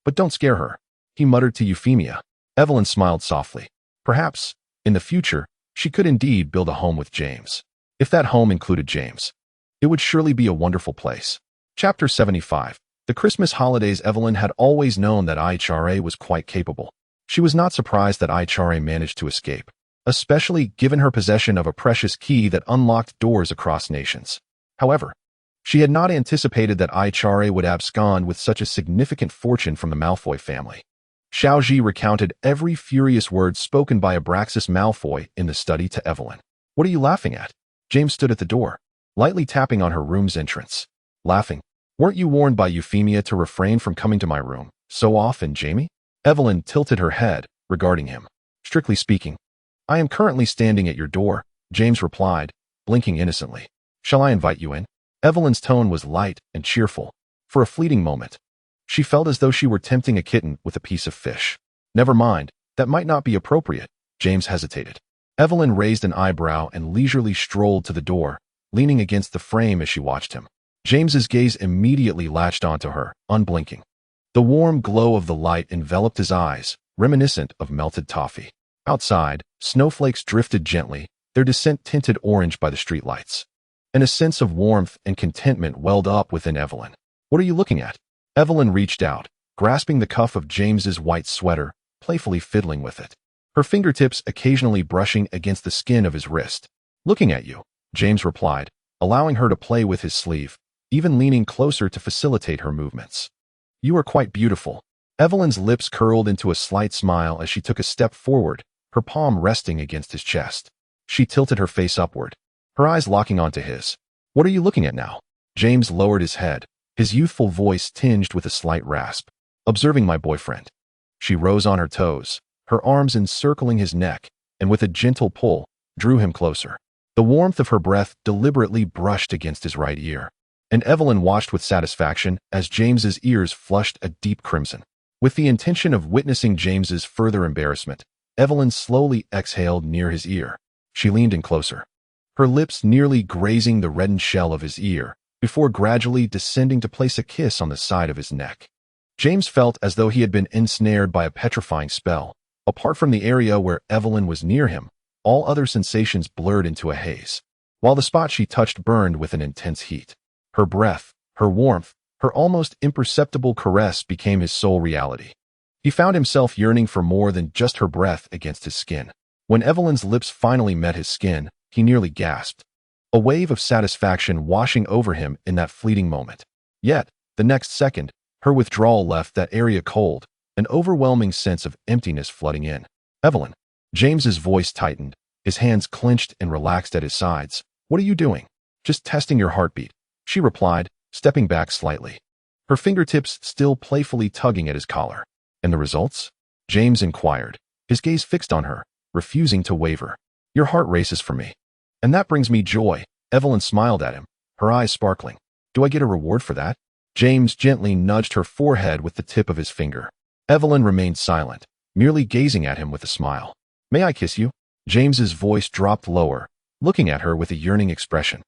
But don't scare her, he muttered to Euphemia. Evelyn smiled softly. Perhaps, in the future, she could indeed build a home with James. If that home included James, it would surely be a wonderful place. Chapter 75. The Christmas holidays. Evelyn had always known that IHRA was quite capable. She was not surprised that IHRA managed to escape, especially given her possession of a precious key that unlocked doors across nations. However, she had not anticipated that IHRA would abscond with such a significant fortune from the Malfoy family. Xiaoji recounted every furious word spoken by Abraxas Malfoy in the study to Evelyn. What are you laughing at? James stood at the door, lightly tapping on her room's entrance. Laughing? Weren't you warned by Euphemia to refrain from coming to my room so often, Jamie? Evelyn tilted her head, regarding him. Strictly speaking, I am currently standing at your door, James replied, blinking innocently. Shall I invite you in? Evelyn's tone was light and cheerful. For a fleeting moment, she felt as though she were tempting a kitten with a piece of fish. Never mind, that might not be appropriate, James hesitated. Evelyn raised an eyebrow and leisurely strolled to the door, leaning against the frame as she watched him. James's gaze immediately latched onto her, unblinking. The warm glow of the light enveloped his eyes, reminiscent of melted toffee. Outside, snowflakes drifted gently, their descent tinted orange by the streetlights. And a sense of warmth and contentment welled up within Evelyn. What are you looking at? Evelyn reached out, grasping the cuff of James's white sweater, playfully fiddling with it. her fingertips occasionally brushing against the skin of his wrist. "Looking at you," James replied, allowing her to play with his sleeve, even leaning closer to facilitate her movements. "You are quite beautiful." Evelyn's lips curled into a slight smile as she took a step forward, her palm resting against his chest. She tilted her face upward, her eyes locking onto his. "What are you looking at now?" James lowered his head, his youthful voice tinged with a slight rasp. "Observing my boyfriend." She rose on her toes, her arms encircling his neck, and with a gentle pull, drew him closer. The warmth of her breath deliberately brushed against his right ear, and Evelyn watched with satisfaction as James's ears flushed a deep crimson. With the intention of witnessing James's further embarrassment, Evelyn slowly exhaled near his ear. She leaned in closer, her lips nearly grazing the reddened shell of his ear, before gradually descending to place a kiss on the side of his neck. James felt as though he had been ensnared by a petrifying spell. Apart from the area where Evelyn was near him, all other sensations blurred into a haze, while the spot she touched burned with an intense heat. Her breath, her warmth, her almost imperceptible caress became his sole reality. He found himself yearning for more than just her breath against his skin. When Evelyn's lips finally met his skin, he nearly gasped, a wave of satisfaction washing over him in that fleeting moment. Yet, the next second, her withdrawal left that area cold, an overwhelming sense of emptiness flooding in. "Evelyn." James's voice tightened, his hands clenched and relaxed at his sides. "What are you doing?" "Just testing your heartbeat," she replied, stepping back slightly, her fingertips still playfully tugging at his collar. "And the results?" James inquired, his gaze fixed on her, refusing to waver. "Your heart races for me. And that brings me joy." Evelyn smiled at him, her eyes sparkling. "Do I get a reward for that?" James gently nudged her forehead with the tip of his finger. Evelyn remained silent, merely gazing at him with a smile. "May I kiss you?" James's voice dropped lower, looking at her with a yearning expression.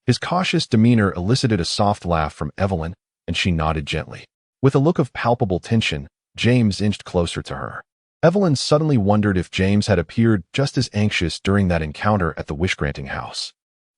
His cautious demeanor elicited a soft laugh from Evelyn, and she nodded gently. With a look of palpable tension, James inched closer to her. Evelyn suddenly wondered if James had appeared just as anxious during that encounter at the wish-granting house.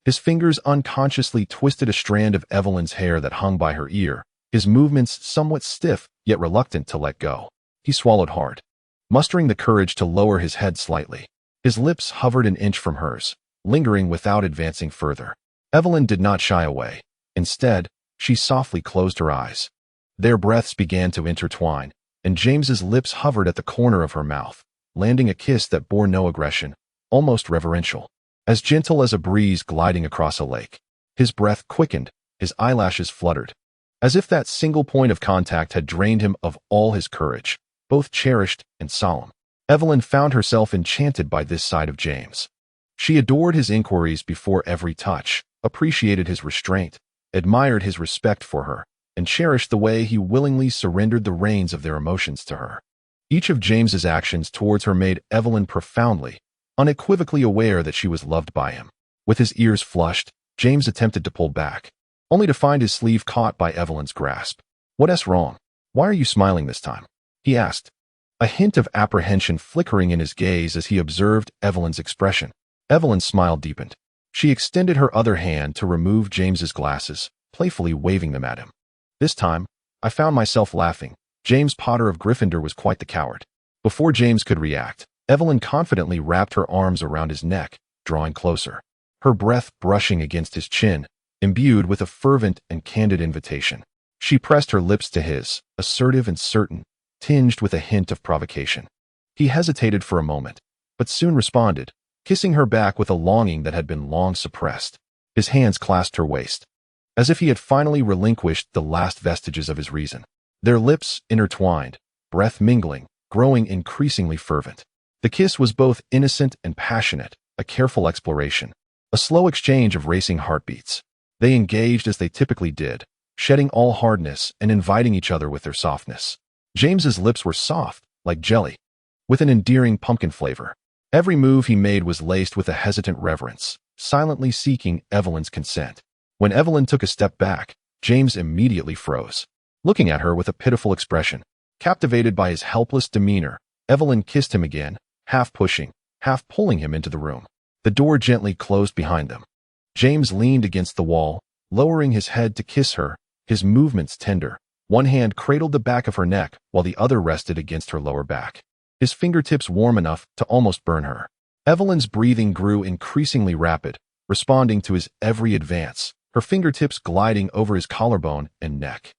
His fingers unconsciously twisted a strand of Evelyn's hair that hung by her ear, his movements somewhat stiff yet reluctant to let go. He swallowed hard, mustering the courage to lower his head slightly. His lips hovered an inch from hers, lingering without advancing further. Evelyn did not shy away. Instead, she softly closed her eyes. Their breaths began to intertwine, and James's lips hovered at the corner of her mouth, landing a kiss that bore no aggression, almost reverential, as gentle as a breeze gliding across a lake. His breath quickened, his eyelashes fluttered, as if that single point of contact had drained him of all his courage, both cherished and solemn. Evelyn found herself enchanted by this side of James. She adored his inquiries before every touch, appreciated his restraint, admired his respect for her, and cherished the way he willingly surrendered the reins of their emotions to her. Each of James's actions towards her made Evelyn profoundly, unequivocally aware that she was loved by him. With his ears flushed, James attempted to pull back, only to find his sleeve caught by Evelyn's grasp. "What's wrong? Why are you smiling this time?" he asked, a hint of apprehension flickering in his gaze as he observed Evelyn's expression. Evelyn's smile deepened. She extended her other hand to remove James's glasses, playfully waving them at him. "This time, I found myself laughing." James Potter of Gryffindor was quite the coward. Before James could react, Evelyn confidently wrapped her arms around his neck, drawing closer, her breath brushing against his chin, imbued with a fervent and candid invitation. She pressed her lips to his, assertive and certain, tinged with a hint of provocation. He hesitated for a moment, but soon responded, kissing her back with a longing that had been long suppressed. His hands clasped her waist, as if he had finally relinquished the last vestiges of his reason. Their lips intertwined, breath mingling, growing increasingly fervent. The kiss was both innocent and passionate, a careful exploration, a slow exchange of racing heartbeats. They engaged as they typically did, shedding all hardness and inviting each other with their softness. James's lips were soft, like jelly, with an endearing pumpkin flavor. Every move he made was laced with a hesitant reverence, silently seeking Evelyn's consent. When Evelyn took a step back, James immediately froze, looking at her with a pitiful expression. Captivated by his helpless demeanor, Evelyn kissed him again, half pushing, half pulling him into the room. The door gently closed behind them. James leaned against the wall, lowering his head to kiss her, his movements tender. One hand cradled the back of her neck while the other rested against her lower back. his fingertips warm enough to almost burn her. Evelyn's breathing grew increasingly rapid, responding to his every advance, her fingertips gliding over his collarbone and neck.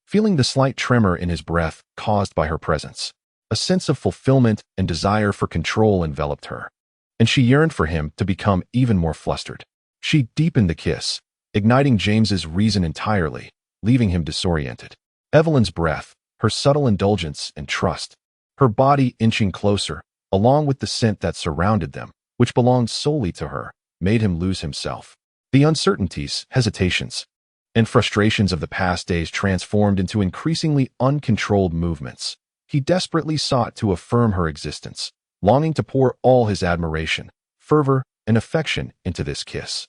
Feeling the slight tremor in his breath caused by her presence, a sense of fulfillment and desire for control enveloped her, and she yearned for him to become even more flustered. She deepened the kiss, igniting James's reason entirely, leaving him disoriented. Evelyn's breath, her subtle indulgence and trust, her body inching closer, along with the scent that surrounded them, which belonged solely to her, made him lose himself. The uncertainties, hesitations, and frustrations of the past days transformed into increasingly uncontrolled movements. He desperately sought to affirm her existence, longing to pour all his admiration, fervor, and affection into this kiss.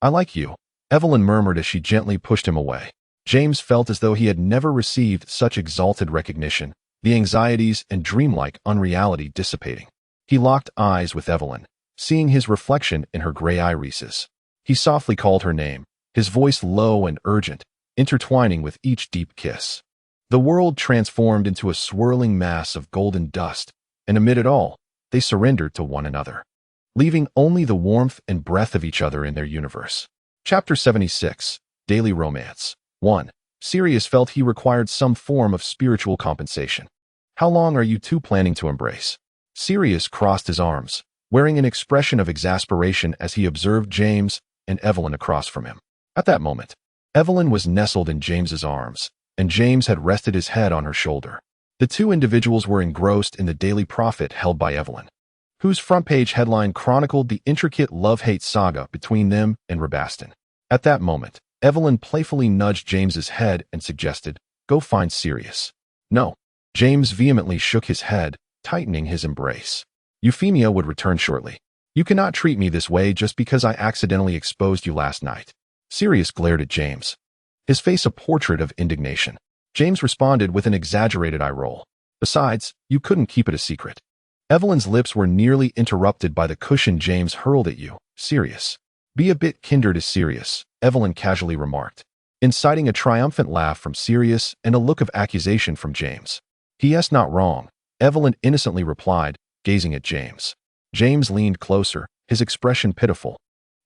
"I like you," Evelyn murmured as she gently pushed him away. James felt as though he had never received such exalted recognition, the anxieties and dreamlike unreality dissipating. He locked eyes with Evelyn, seeing his reflection in her gray irises. He softly called her name, his voice low and urgent, intertwining with each deep kiss. The world transformed into a swirling mass of golden dust, and amid it all, they surrendered to one another, leaving only the warmth and breath of each other in their universe. Chapter 76, Daily Romance. 1. Sirius felt he required some form of spiritual compensation. "How long are you two planning to embrace?" Sirius crossed his arms, wearing an expression of exasperation as he observed James and Evelyn across from him. At that moment, Evelyn was nestled in James's arms, and James had rested his head on her shoulder. The two individuals were engrossed in the daily prophet held by Evelyn, whose front-page headline chronicled the intricate love-hate saga between them and Rabaston. At that moment, Evelyn playfully nudged James's head and suggested, "Go find Sirius." "No." James vehemently shook his head, tightening his embrace. "Euphemia would return shortly. You cannot treat me this way just because I accidentally exposed you last night." Sirius glared at James, his face a portrait of indignation. James responded with an exaggerated eye roll. "Besides, you couldn't keep it a secret." Evelyn's lips were nearly interrupted by the cushion James hurled at you. "Sirius. Be a bit kinder to Sirius," Evelyn casually remarked, inciting a triumphant laugh from Sirius and a look of accusation from James. "He*s not wrong," Evelyn innocently replied, gazing at James. James leaned closer, his expression pitiful,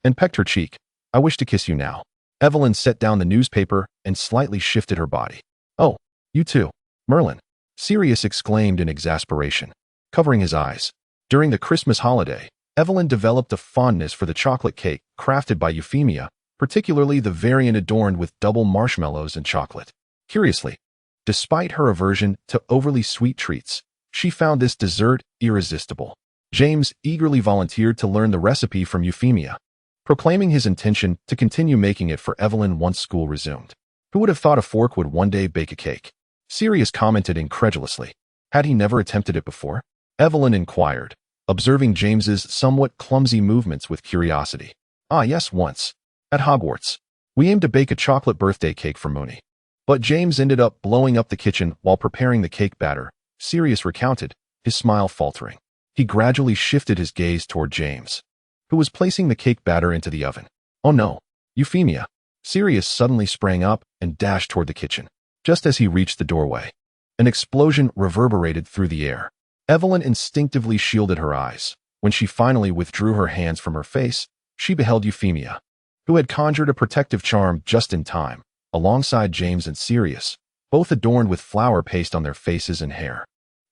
and pecked her cheek. "I wish to kiss you now." Evelyn set down the newspaper and slightly shifted her body. "Oh, you too, Merlin," Sirius exclaimed in exasperation, covering his eyes. During the Christmas holiday, Evelyn developed a fondness for the chocolate cake crafted by Euphemia, particularly the variant adorned with double marshmallows and chocolate. Curiously, despite her aversion to overly sweet treats, she found this dessert irresistible. James eagerly volunteered to learn the recipe from Euphemia, proclaiming his intention to continue making it for Evelyn once school resumed. Who would have thought a fork would one day bake a cake? Sirius commented incredulously. Had he never attempted it before? Evelyn inquired, observing James's somewhat clumsy movements with curiosity. "Ah, yes, once. At Hogwarts. We aimed to bake a chocolate birthday cake for Moony. But James ended up blowing up the kitchen while preparing the cake batter," Sirius recounted, his smile faltering. He gradually shifted his gaze toward James, who was placing the cake batter into the oven. "Oh no, Euphemia." Sirius suddenly sprang up and dashed toward the kitchen. Just as he reached the doorway, an explosion reverberated through the air. Evelyn instinctively shielded her eyes. When she finally withdrew her hands from her face, she beheld Euphemia, who had conjured a protective charm just in time, alongside James and Sirius, both adorned with flower paste on their faces and hair.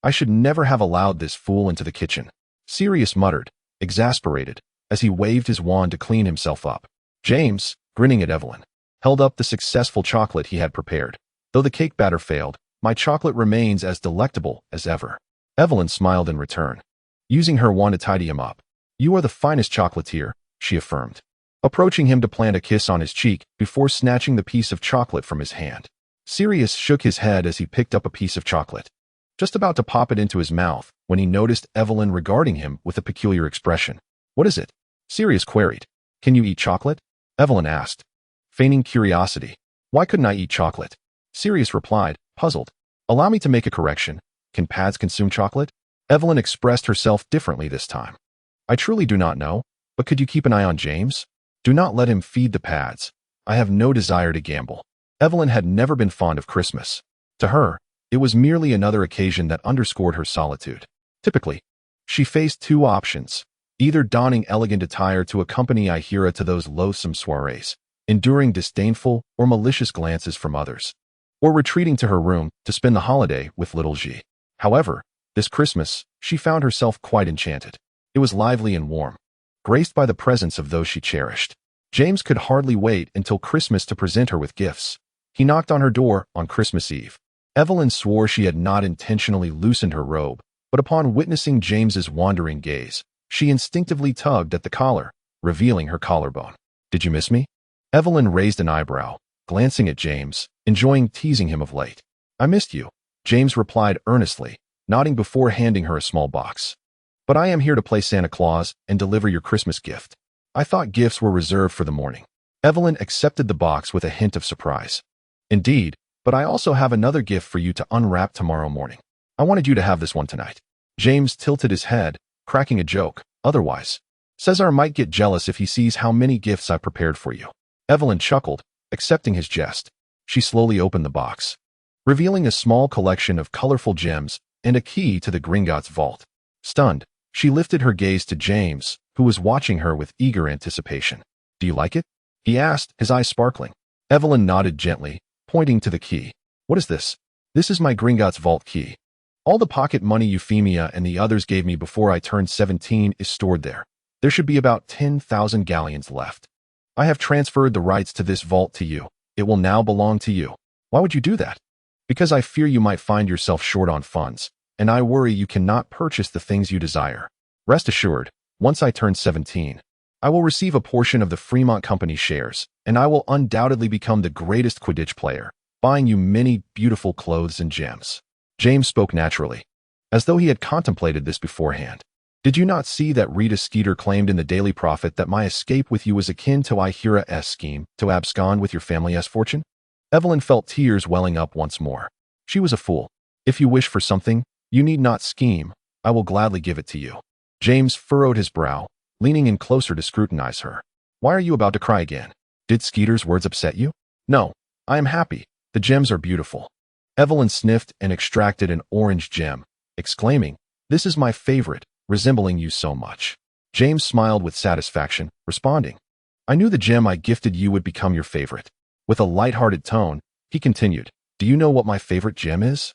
"I should never have allowed this fool into the kitchen," Sirius muttered, exasperated, as he waved his wand to clean himself up. James, grinning at Evelyn, held up the successful chocolate he had prepared. "Though the cake batter failed, my chocolate remains as delectable as ever." Evelyn smiled in return, using her wand to tidy him up. "You are the finest chocolatier," she affirmed, approaching him to plant a kiss on his cheek before snatching the piece of chocolate from his hand. Sirius shook his head as he picked up a piece of chocolate, just about to pop it into his mouth when he noticed Evelyn regarding him with a peculiar expression. "What is it?" Sirius queried. "Can you eat chocolate?" Evelyn asked, feigning curiosity. "Why couldn't I eat chocolate?" Sirius replied, puzzled. "Allow me to make a correction. Can pads consume chocolate?" Evelyn expressed herself differently this time. "I truly do not know, but could you keep an eye on James? Do not let him feed the pads. I have no desire to gamble." Evelyn had never been fond of Christmas. To her, it was merely another occasion that underscored her solitude. Typically, she faced two options, either donning elegant attire to accompany Ihira to those loathsome soirees, enduring disdainful or malicious glances from others, or retreating to her room to spend the holiday with little G. However, this Christmas, she found herself quite enchanted. It was lively and warm, graced by the presence of those she cherished. James could hardly wait until Christmas to present her with gifts. He knocked on her door on Christmas Eve. Evelyn swore she had not intentionally loosened her robe, but upon witnessing James's wandering gaze, she instinctively tugged at the collar, revealing her collarbone. "Did you miss me?" Evelyn raised an eyebrow, glancing at James, enjoying teasing him of late. "I missed you," James replied earnestly, nodding before handing her a small box. "But I am here to play Santa Claus and deliver your Christmas gift. I thought gifts were reserved for the morning." Evelyn accepted the box with a hint of surprise. "Indeed, but I also have another gift for you to unwrap tomorrow morning. I wanted you to have this one tonight." James tilted his head, cracking a joke. "Otherwise, Cesar might get jealous if he sees how many gifts I prepared for you." Evelyn chuckled, accepting his jest. She slowly opened the box, revealing a small collection of colorful gems and a key to the Gringotts vault. Stunned, she lifted her gaze to James, who was watching her with eager anticipation. "Do you like it?" he asked, his eyes sparkling. Evelyn nodded gently, pointing to the key. "What is this?" "This is my Gringotts vault key. All the pocket money Euphemia and the others gave me before I turned 17 is stored there. There should be about 10,000 galleons left. I have transferred the rights to this vault to you. It will now belong to you." "Why would you do that?" "Because I fear you might find yourself short on funds, and I worry you cannot purchase the things you desire. Rest assured, once I turn 17, I will receive a portion of the Fremont Company shares, and I will undoubtedly become the greatest Quidditch player, buying you many beautiful clothes and gems." James spoke naturally, as though he had contemplated this beforehand. "Did you not see that Rita Skeeter claimed in the Daily Prophet that my escape with you was akin to Ihira's scheme to abscond with your family's fortune?" Evelyn felt tears welling up once more. She was a fool. "If you wish for something, you need not scheme. I will gladly give it to you." James furrowed his brow, leaning in closer to scrutinize her. "Why are you about to cry again? Did Skeeter's words upset you?" "No, I am happy. The gems are beautiful." Evelyn sniffed and extracted an orange gem, exclaiming, "This is my favorite, resembling you so much." James smiled with satisfaction, responding, "I knew the gem I gifted you would become your favorite." With a light-hearted tone, he continued, "Do you know what my favorite gem is?"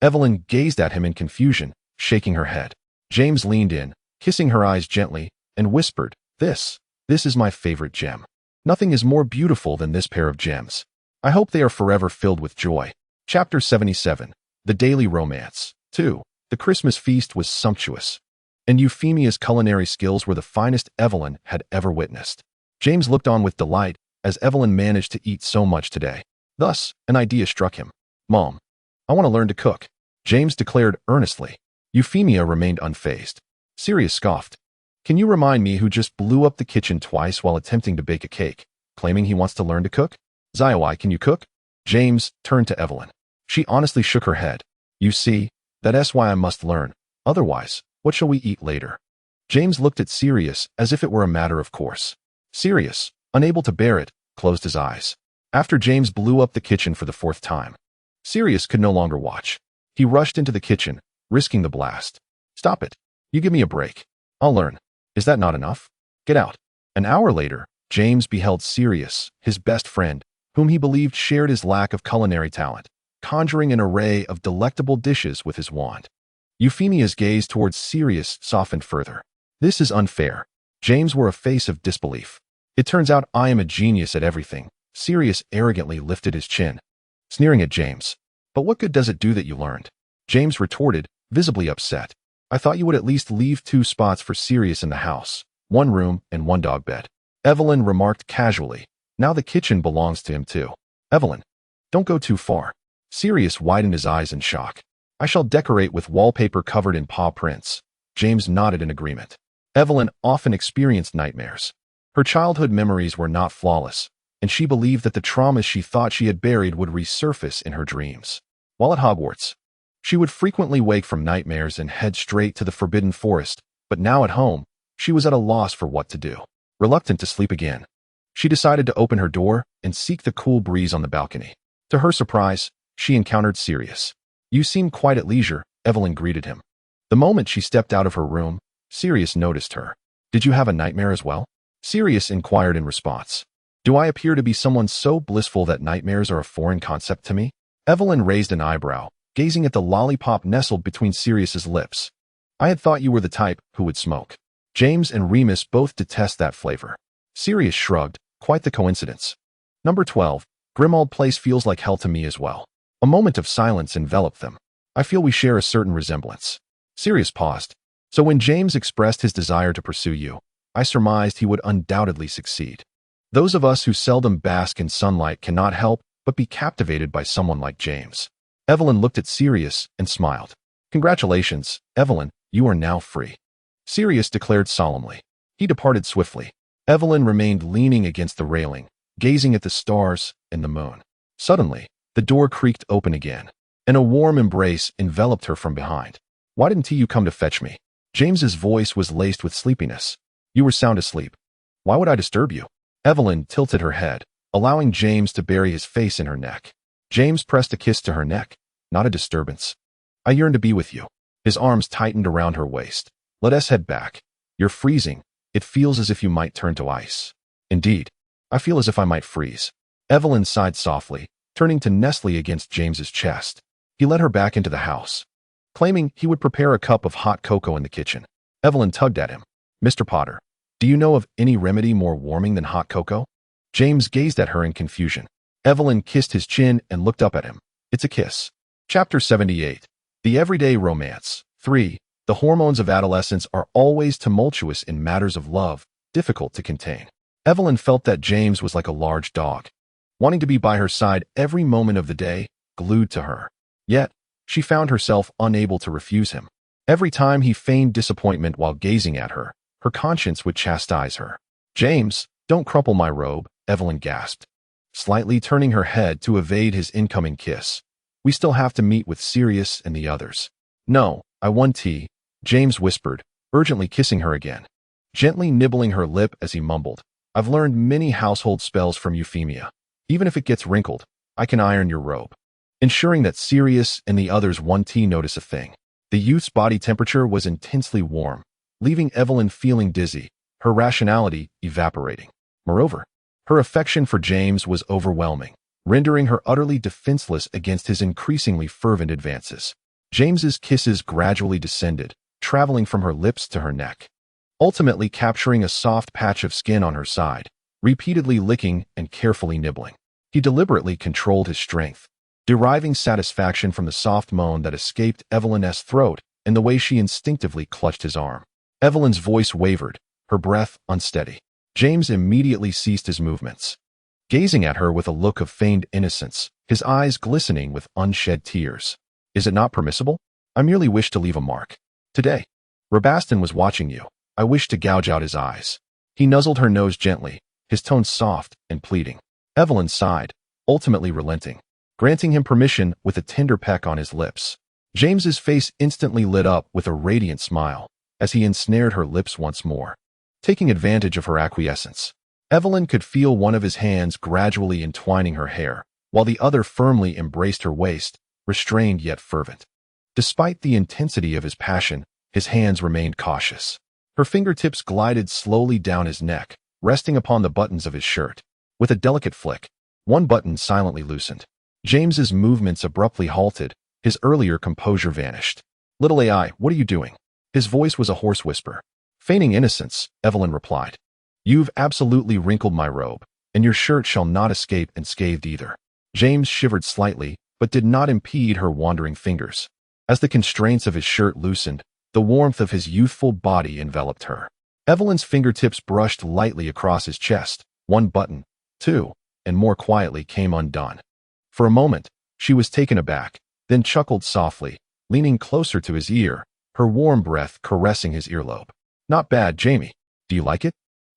Evelyn gazed at him in confusion, shaking her head. James leaned in, kissing her eyes gently, and whispered, This is my favorite gem. Nothing is more beautiful than this pair of gems. I hope they are forever filled with joy." Chapter 77. The Daily Romance. 2. The Christmas feast was sumptuous, and Euphemia's culinary skills were the finest Evelyn had ever witnessed. James looked on with delight as Evelyn managed to eat so much today. Thus, an idea struck him. "Mom, I want to learn to cook," James declared earnestly. Euphemia remained unfazed. Sirius scoffed. "Can you remind me who just blew up the kitchen twice while attempting to bake a cake, claiming he wants to learn to cook? Zioi, can you cook?" James turned to Evelyn. She honestly shook her head. "You see, that's why I must learn. Otherwise, what shall we eat later?" James looked at Sirius as if it were a matter of course. Sirius, unable to bear it, closed his eyes. After James blew up the kitchen for the 4th time, Sirius could no longer watch. He rushed into the kitchen, risking the blast. "Stop it. You give me a break. I'll learn. Is that not enough? Get out." An hour later, James beheld Sirius, his best friend, whom he believed shared his lack of culinary talent, conjuring an array of delectable dishes with his wand. Euphemia's gaze towards Sirius softened further. "This is unfair." James wore a face of disbelief. "It turns out I am a genius at everything." Sirius arrogantly lifted his chin, sneering at James. "But what good does it do that you learned?" James retorted, visibly upset. "I thought you would at least leave 2 spots for Sirius in the house, 1 room and 1 dog bed." Evelyn remarked casually, "Now the kitchen belongs to him too." "Evelyn, don't go too far." Sirius widened his eyes in shock. "I shall decorate with wallpaper covered in paw prints." James nodded in agreement. Evelyn often experienced nightmares. Her childhood memories were not flawless, and she believed that the traumas she thought she had buried would resurface in her dreams. While at Hogwarts, she would frequently wake from nightmares and head straight to the Forbidden Forest, but now at home, she was at a loss for what to do. Reluctant to sleep again, she decided to open her door and seek the cool breeze on the balcony. To her surprise, she encountered Sirius. "You seem quite at leisure," Evelyn greeted him. The moment she stepped out of her room, Sirius noticed her. Did you have a nightmare as well? Sirius inquired in response. Do I appear to be someone so blissful that nightmares are a foreign concept to me? Evelyn raised an eyebrow, gazing at the lollipop nestled between Sirius's lips. I had thought you were the type who would smoke. James and Remus both detest that flavor. Sirius shrugged. Quite the coincidence. Number 12. Grimmauld Place feels like hell to me as well. A moment of silence enveloped them. I feel we share a certain resemblance. Sirius paused. So when James expressed his desire to pursue you, I surmised he would undoubtedly succeed. Those of us who seldom bask in sunlight cannot help but be captivated by someone like James. Evelyn looked at Sirius and smiled. Congratulations, Evelyn, you are now free. Sirius declared solemnly. He departed swiftly. Evelyn remained leaning against the railing, gazing at the stars and the moon. Suddenly, the door creaked open again, and a warm embrace enveloped her from behind. Why didn't you come to fetch me? James's voice was laced with sleepiness. You were sound asleep. Why would I disturb you? Evelyn tilted her head, allowing James to bury his face in her neck. James pressed a kiss to her neck. Not a disturbance. I yearn to be with you. His arms tightened around her waist. Let us head back. You're freezing. It feels as if you might turn to ice. Indeed, I feel as if I might freeze. Evelyn sighed softly, turning to Nestle against James's chest. He led her back into the house, claiming he would prepare a cup of hot cocoa in the kitchen. Evelyn tugged at him. Mr. Potter, do you know of any remedy more warming than hot cocoa? James gazed at her in confusion. Evelyn kissed his chin and looked up at him. It's a kiss. Chapter 78. The Everyday Romance. 3. The hormones of adolescence are always tumultuous in matters of love, difficult to contain. Evelyn felt that James was like a large dog, wanting to be by her side every moment of the day, glued to her. Yet, she found herself unable to refuse him. Every time he feigned disappointment while gazing at her, her conscience would chastise her. James, don't crumple my robe, Evelyn gasped, slightly turning her head to evade his incoming kiss. We still have to meet with Sirius and the others. No, I want tea, James whispered, urgently kissing her again, gently nibbling her lip as he mumbled. I've learned many household spells from Euphemia. Even if it gets wrinkled, I can iron your robe. Ensuring that Sirius and the others wouldn't notice a thing. The youth's body temperature was intensely warm, leaving Evelyn feeling dizzy, her rationality evaporating. Moreover, her affection for James was overwhelming, rendering her utterly defenseless against his increasingly fervent advances. James's kisses gradually descended, traveling from her lips to her neck, ultimately capturing a soft patch of skin on her side, repeatedly licking and carefully nibbling. He deliberately controlled his strength, deriving satisfaction from the soft moan that escaped Evelyn's throat and the way she instinctively clutched his arm. Evelyn's voice wavered, her breath unsteady. James immediately ceased his movements, gazing at her with a look of feigned innocence, his eyes glistening with unshed tears. Is it not permissible? I merely wish to leave a mark. Today, Rabastan was watching you. I wish to gouge out his eyes. He nuzzled her nose gently, his tone soft and pleading. Evelyn sighed, ultimately relenting, granting him permission with a tender peck on his lips. James's face instantly lit up with a radiant smile as he ensnared her lips once more, taking advantage of her acquiescence. Evelyn could feel one of his hands gradually entwining her hair, while the other firmly embraced her waist, restrained yet fervent. Despite the intensity of his passion, his hands remained cautious. Her fingertips glided slowly down his neck, resting upon the buttons of his shirt. With a delicate flick, one button silently loosened. James's movements abruptly halted, his earlier composure vanished. Little AI, what are you doing? His voice was a hoarse whisper. Feigning innocence, Evelyn replied. You've absolutely wrinkled my robe, and your shirt shall not escape unscathed either. James shivered slightly, but did not impede her wandering fingers. As the constraints of his shirt loosened, the warmth of his youthful body enveloped her. Evelyn's fingertips brushed lightly across his chest. One button, two, and more quietly came undone. For a moment, she was taken aback, then chuckled softly, leaning closer to his ear, her warm breath caressing his earlobe. Not bad, Jamie. Do you like it?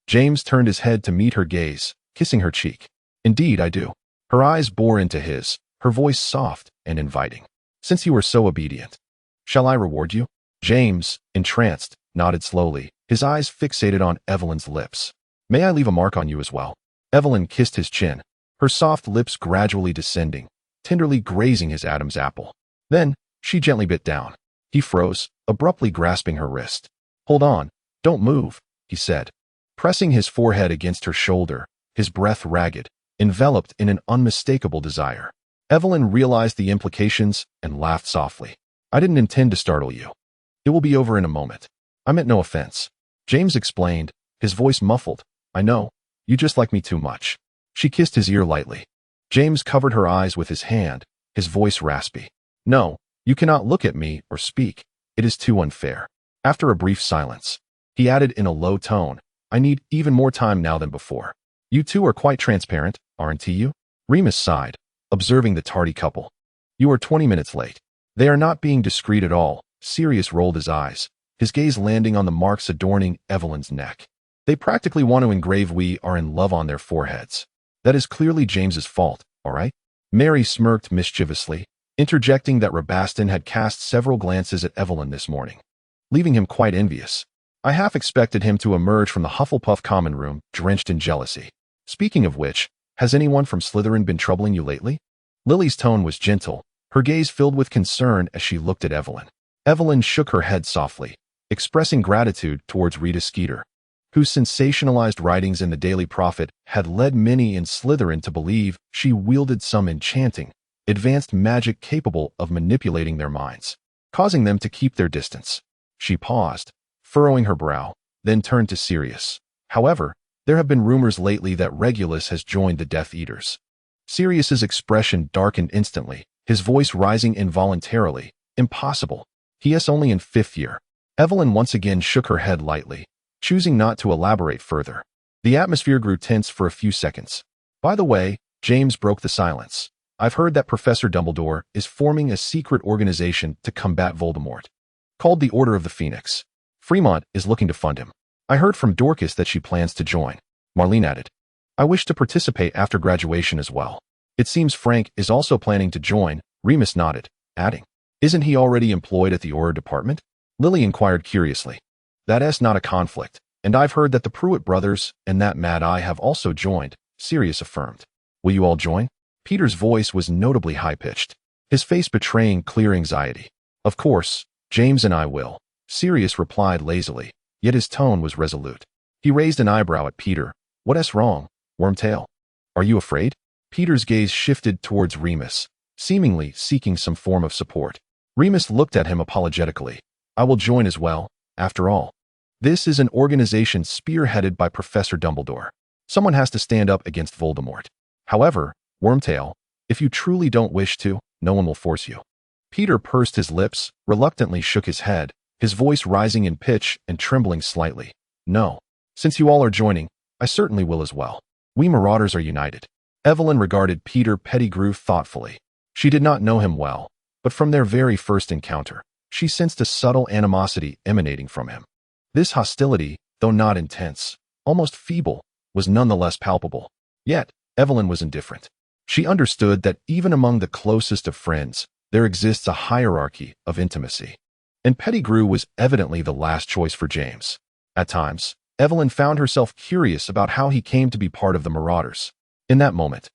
James turned his head to meet her gaze, kissing her cheek. Indeed, I do. Her eyes bore into his, her voice soft and inviting. Since you were so obedient, shall I reward you? James, entranced, nodded slowly, his eyes fixated on Evelyn's lips. May I leave a mark on you as well? Evelyn kissed his chin, her soft lips gradually descending, tenderly grazing his Adam's apple. Then, she gently bit down. He froze, abruptly grasping her wrist. "Hold on, don't move," he said, pressing his forehead against her shoulder, his breath ragged, enveloped in an unmistakable desire. Evelyn realized the implications and laughed softly. "I didn't intend to startle you. It will be over in a moment. I meant no offense," James explained, his voice muffled. "I know, you just like me too much." She kissed his ear lightly. James covered her eyes with his hand, his voice raspy. "No, you cannot look at me or speak. It is too unfair." After a brief silence, he added in a low tone, "I need even more time now than before. You two are quite transparent, aren't you?" Remus sighed, observing the tardy couple. "You are 20 minutes late." They are not being discreet at all. Sirius rolled his eyes, his gaze landing on the marks adorning Evelyn's neck. They practically want to engrave "We are in love" on their foreheads. That is clearly James's fault, all right? Mary smirked mischievously, interjecting that Rabaston had cast several glances at Evelyn this morning, leaving him quite envious. I half expected him to emerge from the Hufflepuff common room drenched in jealousy. "Speaking of which, has anyone from Slytherin been troubling you lately?" Lily's tone was gentle, her gaze filled with concern as she looked at Evelyn. Evelyn shook her head softly, expressing gratitude towards Rita Skeeter, whose sensationalized writings in the Daily Prophet had led many in Slytherin to believe she wielded some enchanting, advanced magic capable of manipulating their minds, causing them to keep their distance. She paused, furrowing her brow, then turned to Sirius. "However, there have been rumors lately that Regulus has joined the Death Eaters." Sirius's expression darkened instantly, his voice rising involuntarily. "Impossible. He is only in 5th year." Evelyn once again shook her head lightly, choosing not to elaborate further. The atmosphere grew tense for a few seconds. "By the way," James broke the silence, "I've heard that Professor Dumbledore is forming a secret organization to combat Voldemort, called the Order of the Phoenix. Fremont is looking to fund him. I heard from Dorcas that she plans to join." Marlene added, "I wish to participate after graduation as well." "It seems Frank is also planning to join," Remus nodded, adding, "Isn't he already employed at the Auror department?" Lily inquired curiously. "That's not a conflict, and I've heard that the Pruitt brothers and that Mad Eye have also joined," Sirius affirmed. "Will you all join?" Peter's voice was notably high-pitched, his face betraying clear anxiety. "Of course, James and I will," Sirius replied lazily, yet his tone was resolute. He raised an eyebrow at Peter. "What's wrong, Wormtail? Are you afraid?" Peter's gaze shifted towards Remus, seemingly seeking some form of support. Remus looked at him apologetically. "I will join as well, after all. This is an organization spearheaded by Professor Dumbledore. Someone has to stand up against Voldemort. However, Wormtail, if you truly don't wish to, no one will force you." Peter pursed his lips, reluctantly shook his head, his voice rising in pitch and trembling slightly. "No. Since you all are joining, I certainly will as well. We Marauders are united." Evelyn regarded Peter Pettigrew thoughtfully. She did not know him well, but from their very first encounter, she sensed a subtle animosity emanating from him. This hostility, though not intense, almost feeble, was nonetheless palpable. Yet, Evelyn was indifferent. She understood that even among the closest of friends, there exists a hierarchy of intimacy. And Pettigrew was evidently the last choice for James. At times, Evelyn found herself curious about how he came to be part of the Marauders. In that moment,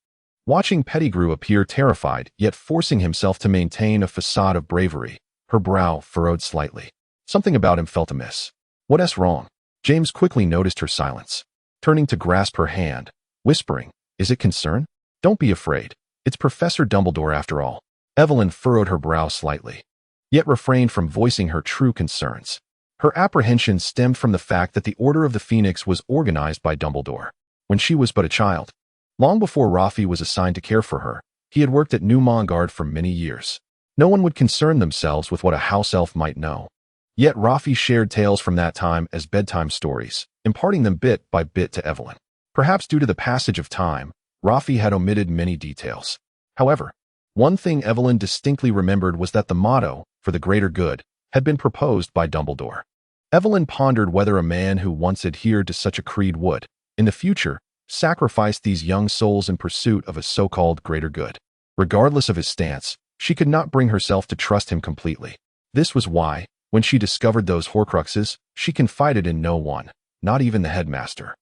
watching Pettigrew appear terrified yet forcing himself to maintain a facade of bravery, her brow furrowed slightly. Something about him felt amiss. "What's wrong?" James quickly noticed her silence, turning to grasp her hand, whispering, "Is it concern? Don't be afraid. It's Professor Dumbledore after all." Evelyn furrowed her brow slightly, yet refrained from voicing her true concerns. Her apprehension stemmed from the fact that the Order of the Phoenix was organized by Dumbledore when she was but a child. Long before Rafi was assigned to care for her, he had worked at New Mongard for many years. No one would concern themselves with what a house elf might know. Yet Rafi shared tales from that time as bedtime stories, imparting them bit by bit to Evelyn. Perhaps due to the passage of time, Rafi had omitted many details. However, one thing Evelyn distinctly remembered was that the motto, "for the greater good," had been proposed by Dumbledore. Evelyn pondered whether a man who once adhered to such a creed would, in the future, sacrifice these young souls in pursuit of a so-called greater good. Regardless of his stance, she could not bring herself to trust him completely. This was why, when she discovered those Horcruxes, she confided in no one, not even the headmaster.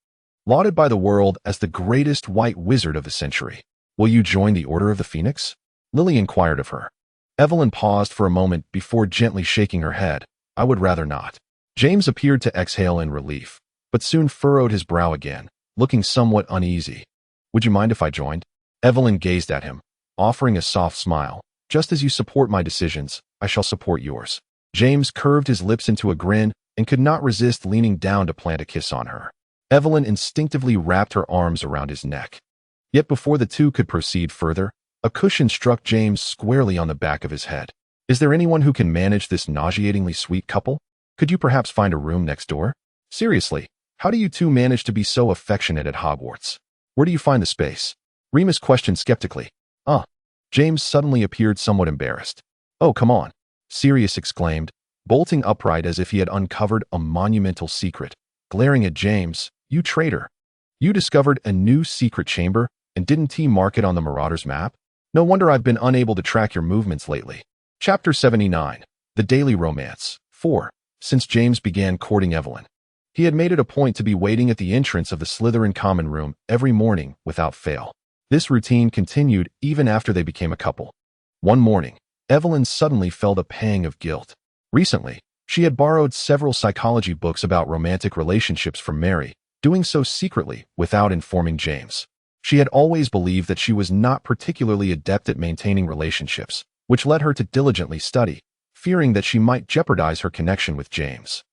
Lauded by the world as the greatest white wizard of the century. "Will you join the Order of the Phoenix?" Lily inquired of her. Evelyn paused for a moment before gently shaking her head. I would rather not. James appeared to exhale in relief, but soon furrowed his brow again, looking somewhat uneasy. Would you mind if I joined? Evelyn gazed at him, offering a soft smile. Just as you support my decisions, I shall support yours. James curved his lips into a grin and could not resist leaning down to plant a kiss on her. Evelyn instinctively wrapped her arms around his neck. Yet before the two could proceed further, a cushion struck James squarely on the back of his head. Is there anyone who can manage this nauseatingly sweet couple? Could you perhaps find a room next door? Seriously, how do you two manage to be so affectionate at Hogwarts? Where do you find the space? Remus questioned skeptically. James suddenly appeared somewhat embarrassed. Oh, come on, Sirius exclaimed, bolting upright as if he had uncovered a monumental secret. Glaring at James, you traitor. You discovered a new secret chamber and didn't T-mark it on the Marauders map? No wonder I've been unable to track your movements lately. Chapter 79. The Daily Romance. 4. Since James began courting Evelyn, he had made it a point to be waiting at the entrance of the Slytherin common room every morning without fail. This routine continued even after they became a couple. One morning, Evelyn suddenly felt a pang of guilt. Recently, she had borrowed several psychology books about romantic relationships from Mary, doing so secretly without informing James. She had always believed that she was not particularly adept at maintaining relationships, which led her to diligently study, fearing that she might jeopardize her connection with James.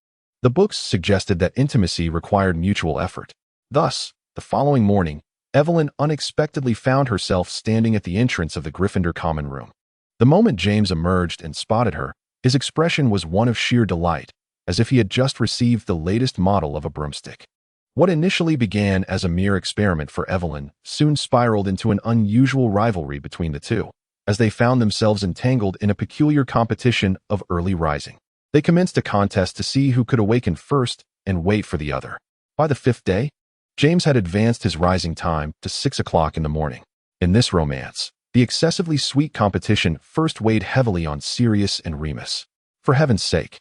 The books suggested that intimacy required mutual effort. Thus, the following morning, Evelyn unexpectedly found herself standing at the entrance of the Gryffindor common room. The moment James emerged and spotted her, his expression was one of sheer delight, as if he had just received the latest model of a broomstick. What initially began as a mere experiment for Evelyn soon spiraled into an unusual rivalry between the two, as they found themselves entangled in a peculiar competition of early rising. They commenced a contest to see who could awaken first and wait for the other. By the fifth day, James had advanced his rising time to 6 o'clock in the morning. In this romance, the excessively sweet competition first weighed heavily on Sirius and Remus. For heaven's sake,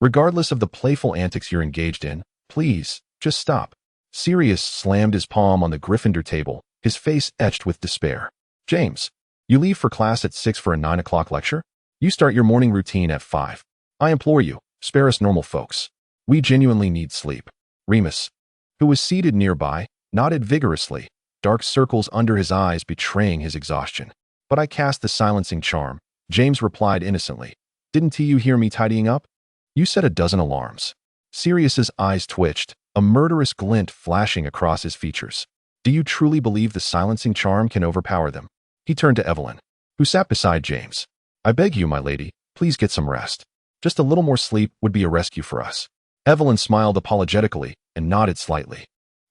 regardless of the playful antics you're engaged in, please, just stop. Sirius slammed his palm on the Gryffindor table, his face etched with despair. James, you leave for class at 6 for a 9 o'clock lecture? You start your morning routine at 5. I implore you, spare us normal folks. We genuinely need sleep. Remus, who was seated nearby, nodded vigorously, dark circles under his eyes betraying his exhaustion. But I cast the silencing charm, James replied innocently. Didn't you hear me tidying up? You set a dozen alarms. Sirius's eyes twitched, a murderous glint flashing across his features. Do you truly believe the silencing charm can overpower them? He turned to Evelyn, who sat beside James. I beg you, my lady, please get some rest. Just a little more sleep would be a rescue for us. Evelyn smiled apologetically and nodded slightly.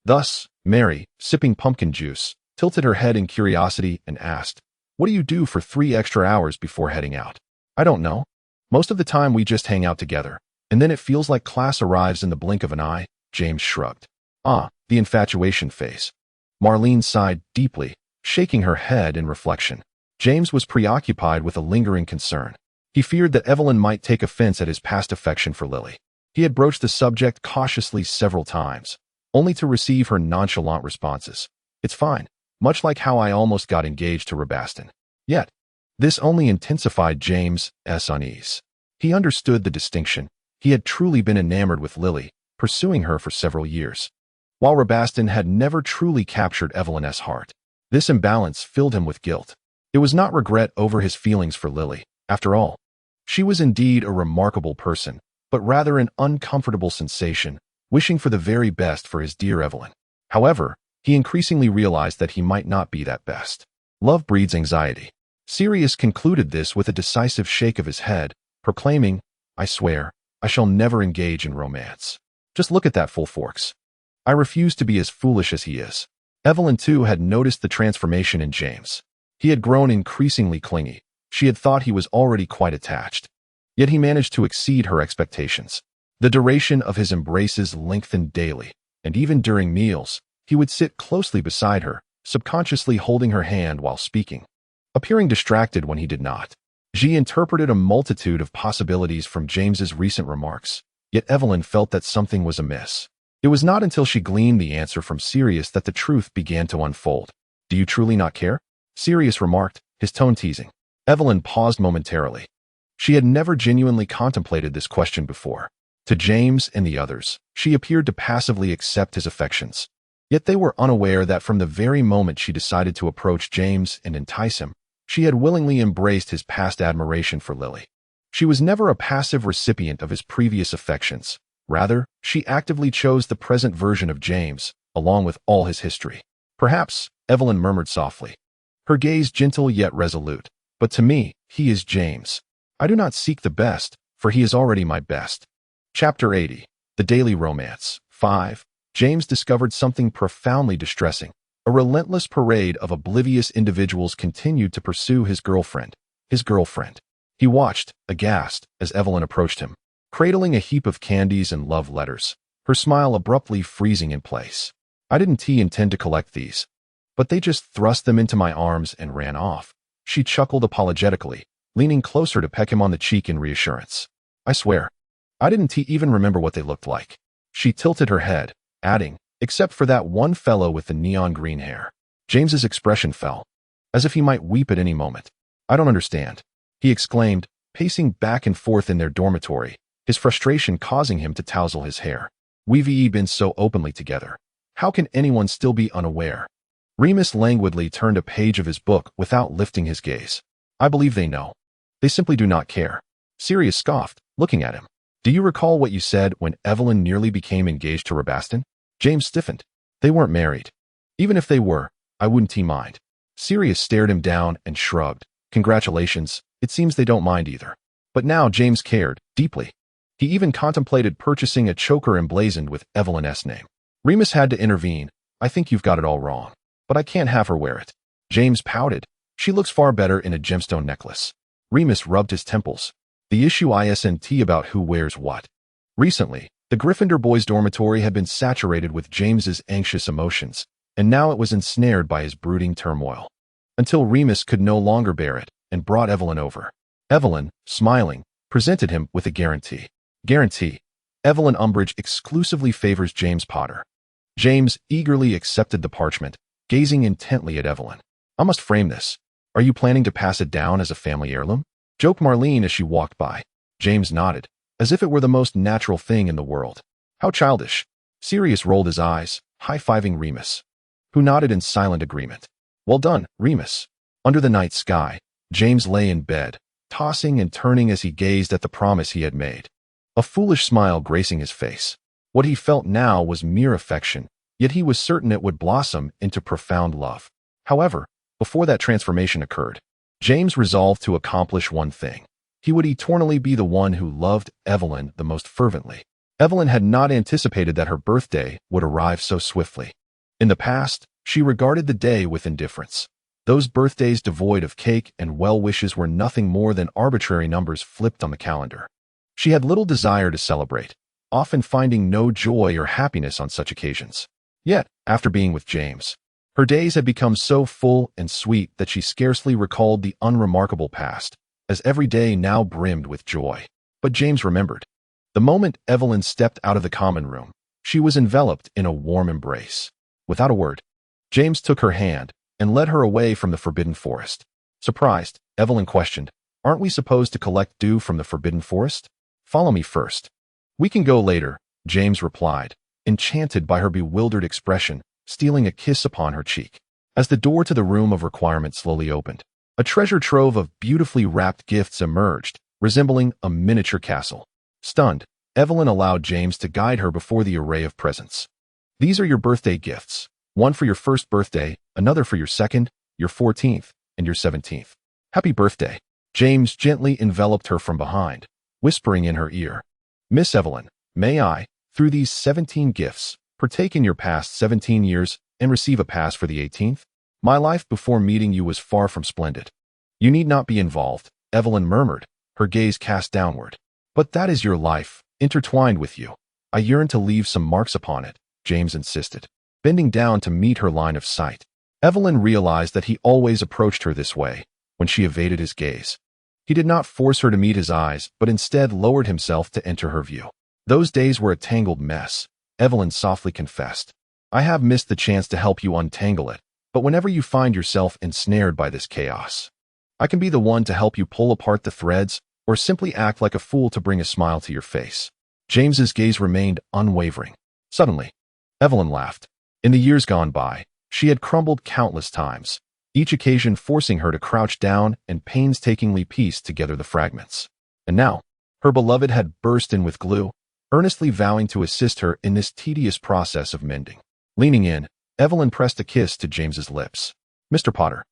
Thus, Mary, sipping pumpkin juice, tilted her head in curiosity and asked, What do you do for 3 extra hours before heading out? I don't know. Most of the time we just hang out together, and then it feels like class arrives in the blink of an eye, James shrugged. The infatuation phase. Marlene sighed deeply, shaking her head in reflection. James was preoccupied with a lingering concern. He feared that Evelyn might take offense at his past affection for Lily. He had broached the subject cautiously several times, only to receive her nonchalant responses. It's fine, much like how I almost got engaged to Rabaston. Yet, this only intensified James' unease. He understood the distinction. He had truly been enamored with Lily, pursuing her for several years, while Rabaston had never truly captured Evelyn's heart. This imbalance filled him with guilt. It was not regret over his feelings for Lily. After all, she was indeed a remarkable person, but rather an uncomfortable sensation, wishing for the very best for his dear Evelyn. However, he increasingly realized that he might not be that best. Love breeds anxiety. Sirius concluded this with a decisive shake of his head, proclaiming, I swear, I shall never engage in romance. Just look at that fool Forks. I refuse to be as foolish as he is. Evelyn, too, had noticed the transformation in James. He had grown increasingly clingy. She had thought he was already quite attached. Yet he managed to exceed her expectations. The duration of his embraces lengthened daily, and even during meals, he would sit closely beside her, subconsciously holding her hand while speaking, appearing distracted when he did not. She interpreted a multitude of possibilities from James's recent remarks, yet Evelyn felt that something was amiss. It was not until she gleaned the answer from Sirius that the truth began to unfold. Do you truly not care? Sirius remarked, his tone teasing. Evelyn paused momentarily. She had never genuinely contemplated this question before. To James and the others, she appeared to passively accept his affections. Yet they were unaware that from the very moment she decided to approach James and entice him, she had willingly embraced his past admiration for Lily. She was never a passive recipient of his previous affections. Rather, she actively chose the present version of James, along with all his history. Perhaps, Evelyn murmured softly, her gaze gentle yet resolute. But to me, he is James. I do not seek the best, for he is already my best. Chapter 80. The Daily Romance. 5. James discovered something profoundly distressing. A relentless parade of oblivious individuals continued to pursue his girlfriend. He watched, aghast, as Evelyn approached him, cradling a heap of candies and love letters, her smile abruptly freezing in place. I didn't intend to collect these, but they just thrust them into my arms and ran off. She chuckled apologetically, leaning closer to peck him on the cheek in reassurance. I swear, I didn't even remember what they looked like. She tilted her head, adding, except for that one fellow with the neon green hair. James's expression fell, as if he might weep at any moment. I don't understand, he exclaimed, pacing back and forth in their dormitory, his frustration causing him to tousle his hair. We've been so openly together. How can anyone still be unaware? Remus languidly turned a page of his book without lifting his gaze. I believe they know. They simply do not care. Sirius scoffed, looking at him. Do you recall what you said when Evelyn nearly became engaged to Rabaston? James stiffened. They weren't married. Even if they were, I wouldn't mind. Sirius stared him down and shrugged. Congratulations, it seems they don't mind either. But now James cared, deeply. He even contemplated purchasing a choker emblazoned with Evelyn's name. Remus had to intervene. I think you've got it all wrong. But I can't have her wear it. James pouted. She looks far better in a gemstone necklace. Remus rubbed his temples. The issue isn't about who wears what. Recently, the Gryffindor boys' dormitory had been saturated with James's anxious emotions, and now it was ensnared by his brooding turmoil. Until Remus could no longer bear it, and brought Evelyn over. Evelyn, smiling, presented him with a guarantee. Guarantee. Evelyn Umbridge exclusively favors James Potter. James eagerly accepted the parchment, gazing intently at Evelyn. I must frame this. Are you planning to pass it down as a family heirloom? Joked Marlene as she walked by. James nodded, as if it were the most natural thing in the world. How childish. Sirius rolled his eyes, high-fiving Remus, who nodded in silent agreement. Well done, Remus. Under the night sky, James lay in bed, tossing and turning as he gazed at the promise he had made. A foolish smile gracing his face. What he felt now was mere affection, yet he was certain it would blossom into profound love. However, before that transformation occurred, James resolved to accomplish one thing. He would eternally be the one who loved Evelyn the most fervently. Evelyn had not anticipated that her birthday would arrive so swiftly. In the past, she regarded the day with indifference. Those birthdays devoid of cake and well wishes were nothing more than arbitrary numbers flipped on the calendar. She had little desire to celebrate, often finding no joy or happiness on such occasions. Yet, after being with James, her days had become so full and sweet that she scarcely recalled the unremarkable past, as every day now brimmed with joy. But James remembered. The moment Evelyn stepped out of the common room, she was enveloped in a warm embrace. Without a word, James took her hand and led her away from the Forbidden Forest. Surprised, Evelyn questioned, "Aren't we supposed to collect dew from the Forbidden Forest? Follow me first." "We can go later," James replied, enchanted by her bewildered expression, stealing a kiss upon her cheek. As the door to the room of requirement slowly opened, a treasure trove of beautifully wrapped gifts emerged, resembling a miniature castle. Stunned, Evelyn allowed James to guide her before the array of presents. "These are your birthday gifts. One for your first birthday, another for your second, your 14th, and your 17th. Happy birthday." James gently enveloped her from behind, whispering in her ear, "Miss Evelyn, may I, through these 17 gifts, partake in your past 17 years and receive a pass for the 18th? My life before meeting you was far from splendid." "You need not be involved," Evelyn murmured, her gaze cast downward. "But that is your life, intertwined with you. I yearn to leave some marks upon it," James insisted, bending down to meet her line of sight. Evelyn realized that he always approached her this way, when she evaded his gaze. He did not force her to meet his eyes, but instead lowered himself to enter her view. "Those days were a tangled mess," Evelyn softly confessed. "I have missed the chance to help you untangle it, but whenever you find yourself ensnared by this chaos, I can be the one to help you pull apart the threads or simply act like a fool to bring a smile to your face. James's gaze remained unwavering. Suddenly, Evelyn laughed. In the years gone by, she had crumbled countless times, each occasion forcing her to crouch down and painstakingly piece together the fragments. And now, her beloved had burst in with glue, earnestly vowing to assist her in this tedious process of mending. Leaning in, Evelyn pressed a kiss to James's lips. "Mr. Potter,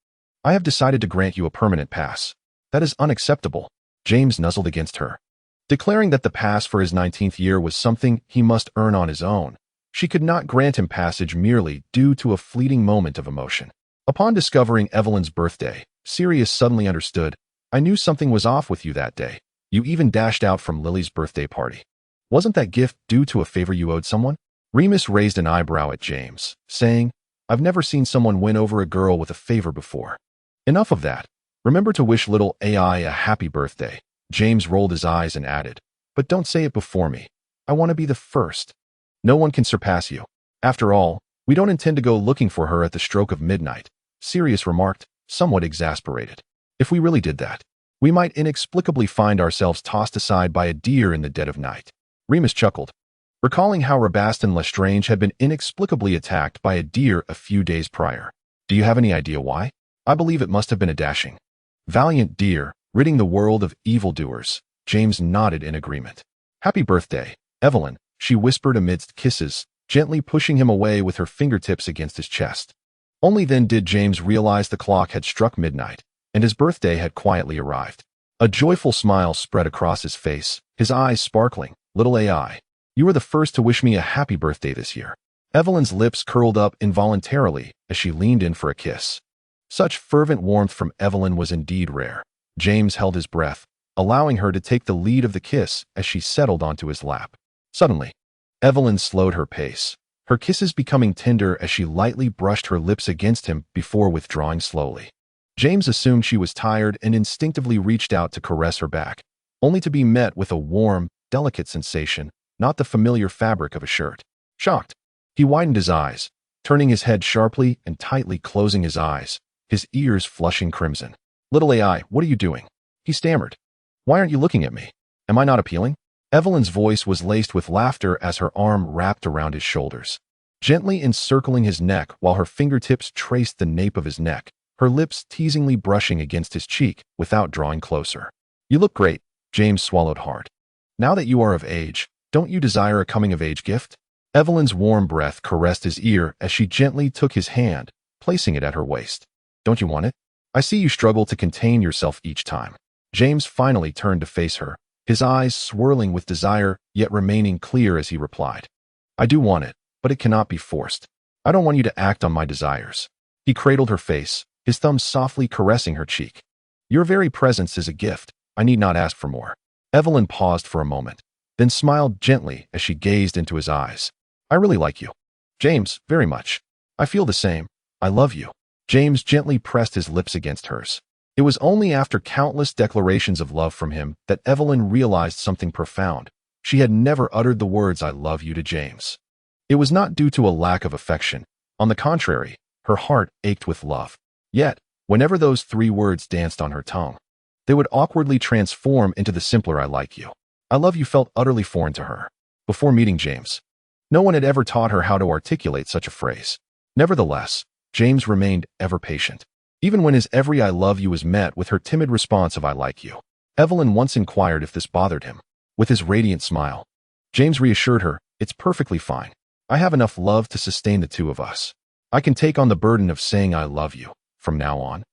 I have decided to grant you a permanent pass. That is unacceptable." James nuzzled against her, declaring that the pass for his 19th year was something he must earn on his own. She could not grant him passage merely due to a fleeting moment of emotion. Upon discovering Evelyn's birthday, Sirius suddenly understood. "I knew something was off with you that day. You even dashed out from Lily's birthday party. Wasn't that gift due to a favor you owed someone?" Remus raised an eyebrow at James, saying, "I've never seen someone win over a girl with a favor before." "Enough of that. Remember to wish little AI a happy birthday." James rolled his eyes and added, "But don't say it before me. I want to be the first. No one can surpass you. After all, we don't intend to go looking for her at the stroke of midnight," Sirius remarked, somewhat exasperated. "If we really did that, we might inexplicably find ourselves tossed aside by a deer in the dead of night." Remus chuckled, recalling how Rabaston Lestrange had been inexplicably attacked by a deer a few days prior. "Do you have any idea why?" "I believe it must have been a dashing, valiant deer, ridding the world of evildoers." James nodded in agreement. "Happy birthday, Evelyn," she whispered amidst kisses, gently pushing him away with her fingertips against his chest. Only then did James realize the clock had struck midnight, and his birthday had quietly arrived. A joyful smile spread across his face, his eyes sparkling. "Little AI, you were the first to wish me a happy birthday this year." Evelyn's lips curled up involuntarily as she leaned in for a kiss. Such fervent warmth from Evelyn was indeed rare. James held his breath, allowing her to take the lead of the kiss as she settled onto his lap. Suddenly, Evelyn slowed her pace, her kisses becoming tender as she lightly brushed her lips against him before withdrawing slowly. James assumed she was tired and instinctively reached out to caress her back, only to be met with a warm, delicate sensation, not the familiar fabric of a shirt. Shocked, he widened his eyes, turning his head sharply and tightly closing his eyes, his ears flushing crimson. "Little AI, what are you doing?" he stammered. "Why aren't you looking at me? Am I not appealing?" Evelyn's voice was laced with laughter as her arm wrapped around his shoulders, gently encircling his neck while her fingertips traced the nape of his neck, her lips teasingly brushing against his cheek without drawing closer. "You look great." James swallowed hard. "Now that you are of age, don't you desire a coming-of-age gift?" Evelyn's warm breath caressed his ear as she gently took his hand, placing it at her waist. "Don't you want it? I see you struggle to contain yourself each time." James finally turned to face her, his eyes swirling with desire yet remaining clear as he replied, "I do want it, but it cannot be forced. I don't want you to act on my desires." He cradled her face, his thumb softly caressing her cheek. "Your very presence is a gift. I need not ask for more." Evelyn paused for a moment, then smiled gently as she gazed into his eyes. "I really like you, James, very much. I feel the same. I love you." James gently pressed his lips against hers. It was only after countless declarations of love from him that Evelyn realized something profound. She had never uttered the words "I love you" to James. It was not due to a lack of affection. On the contrary, her heart ached with love. Yet, whenever those three words danced on her tongue, they would awkwardly transform into the simpler "I like you." "I love you" felt utterly foreign to her. Before meeting James, no one had ever taught her how to articulate such a phrase. Nevertheless, James remained ever patient. Even when his every "I love you" was met with her timid response of "I like you." Evelyn once inquired if this bothered him. With his radiant smile, James reassured her, "It's perfectly fine. I have enough love to sustain the two of us. I can take on the burden of saying I love you. From now on,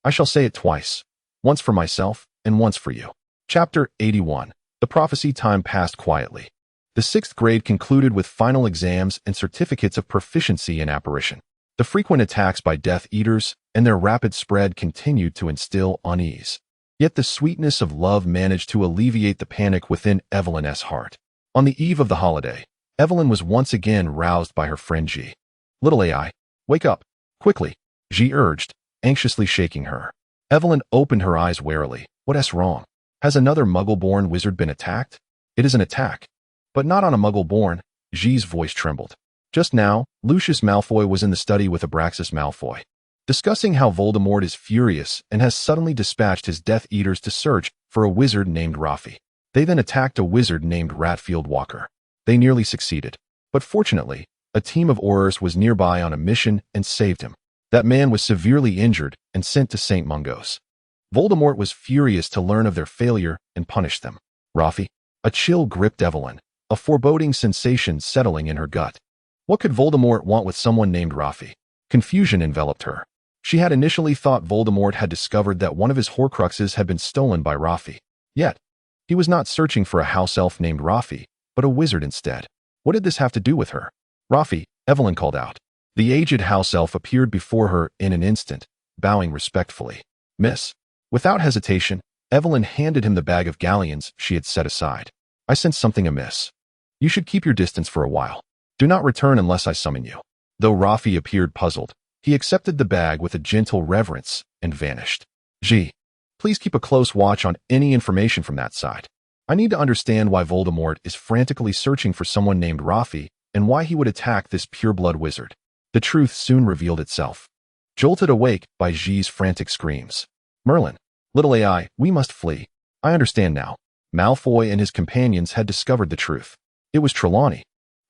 I shall say it twice, once for myself and once for you." Chapter 81. The prophecy time passed quietly. The 6th grade concluded with final exams and certificates of proficiency in apparition. The frequent attacks by Death Eaters and their rapid spread continued to instill unease. Yet the sweetness of love managed to alleviate the panic within Evelyn's heart. On the eve of the holiday, Evelyn was once again roused by her friend G. "Little AI, wake up, quickly," G urged, anxiously shaking her. Evelyn opened her eyes warily. "What's wrong? Has another Muggle-born wizard been attacked?" "It is an attack, but not on a Muggle-born." G's voice trembled. "Just now, Lucius Malfoy was in the study with Abraxas Malfoy. discussing how Voldemort is furious and has suddenly dispatched his Death Eaters to search for a wizard named Rafi. They then attacked a wizard named Ratfield Walker. They nearly succeeded, but fortunately, a team of Aurors was nearby on a mission and saved him. That man was severely injured and sent to St. Mungo's. Voldemort was furious to learn of their failure and punished them. Rafi? A chill gripped Evelyn, a foreboding sensation settling in her gut. What could Voldemort want with someone named Rafi? Confusion enveloped her. She had initially thought Voldemort had discovered that one of his Horcruxes had been stolen by Rafi. Yet, he was not searching for a house elf named Rafi, but a wizard instead. What did this have to do with her? Rafi, Evelyn called out. The aged house elf appeared before her in an instant, bowing respectfully. Miss. Without hesitation, Evelyn handed him the bag of galleons she had set aside. I sense something amiss. You should keep your distance for a while. Do not return unless I summon you. Though Rafi appeared puzzled, he accepted the bag with a gentle reverence and vanished. G. Please keep a close watch on any information from that side. I need to understand why Voldemort is frantically searching for someone named Rafi and why he would attack this pureblood wizard. The truth soon revealed itself. Jolted awake by G's frantic screams. Merlin, little AI, we must flee. I understand now. Malfoy and his companions had discovered the truth. It was Trelawney,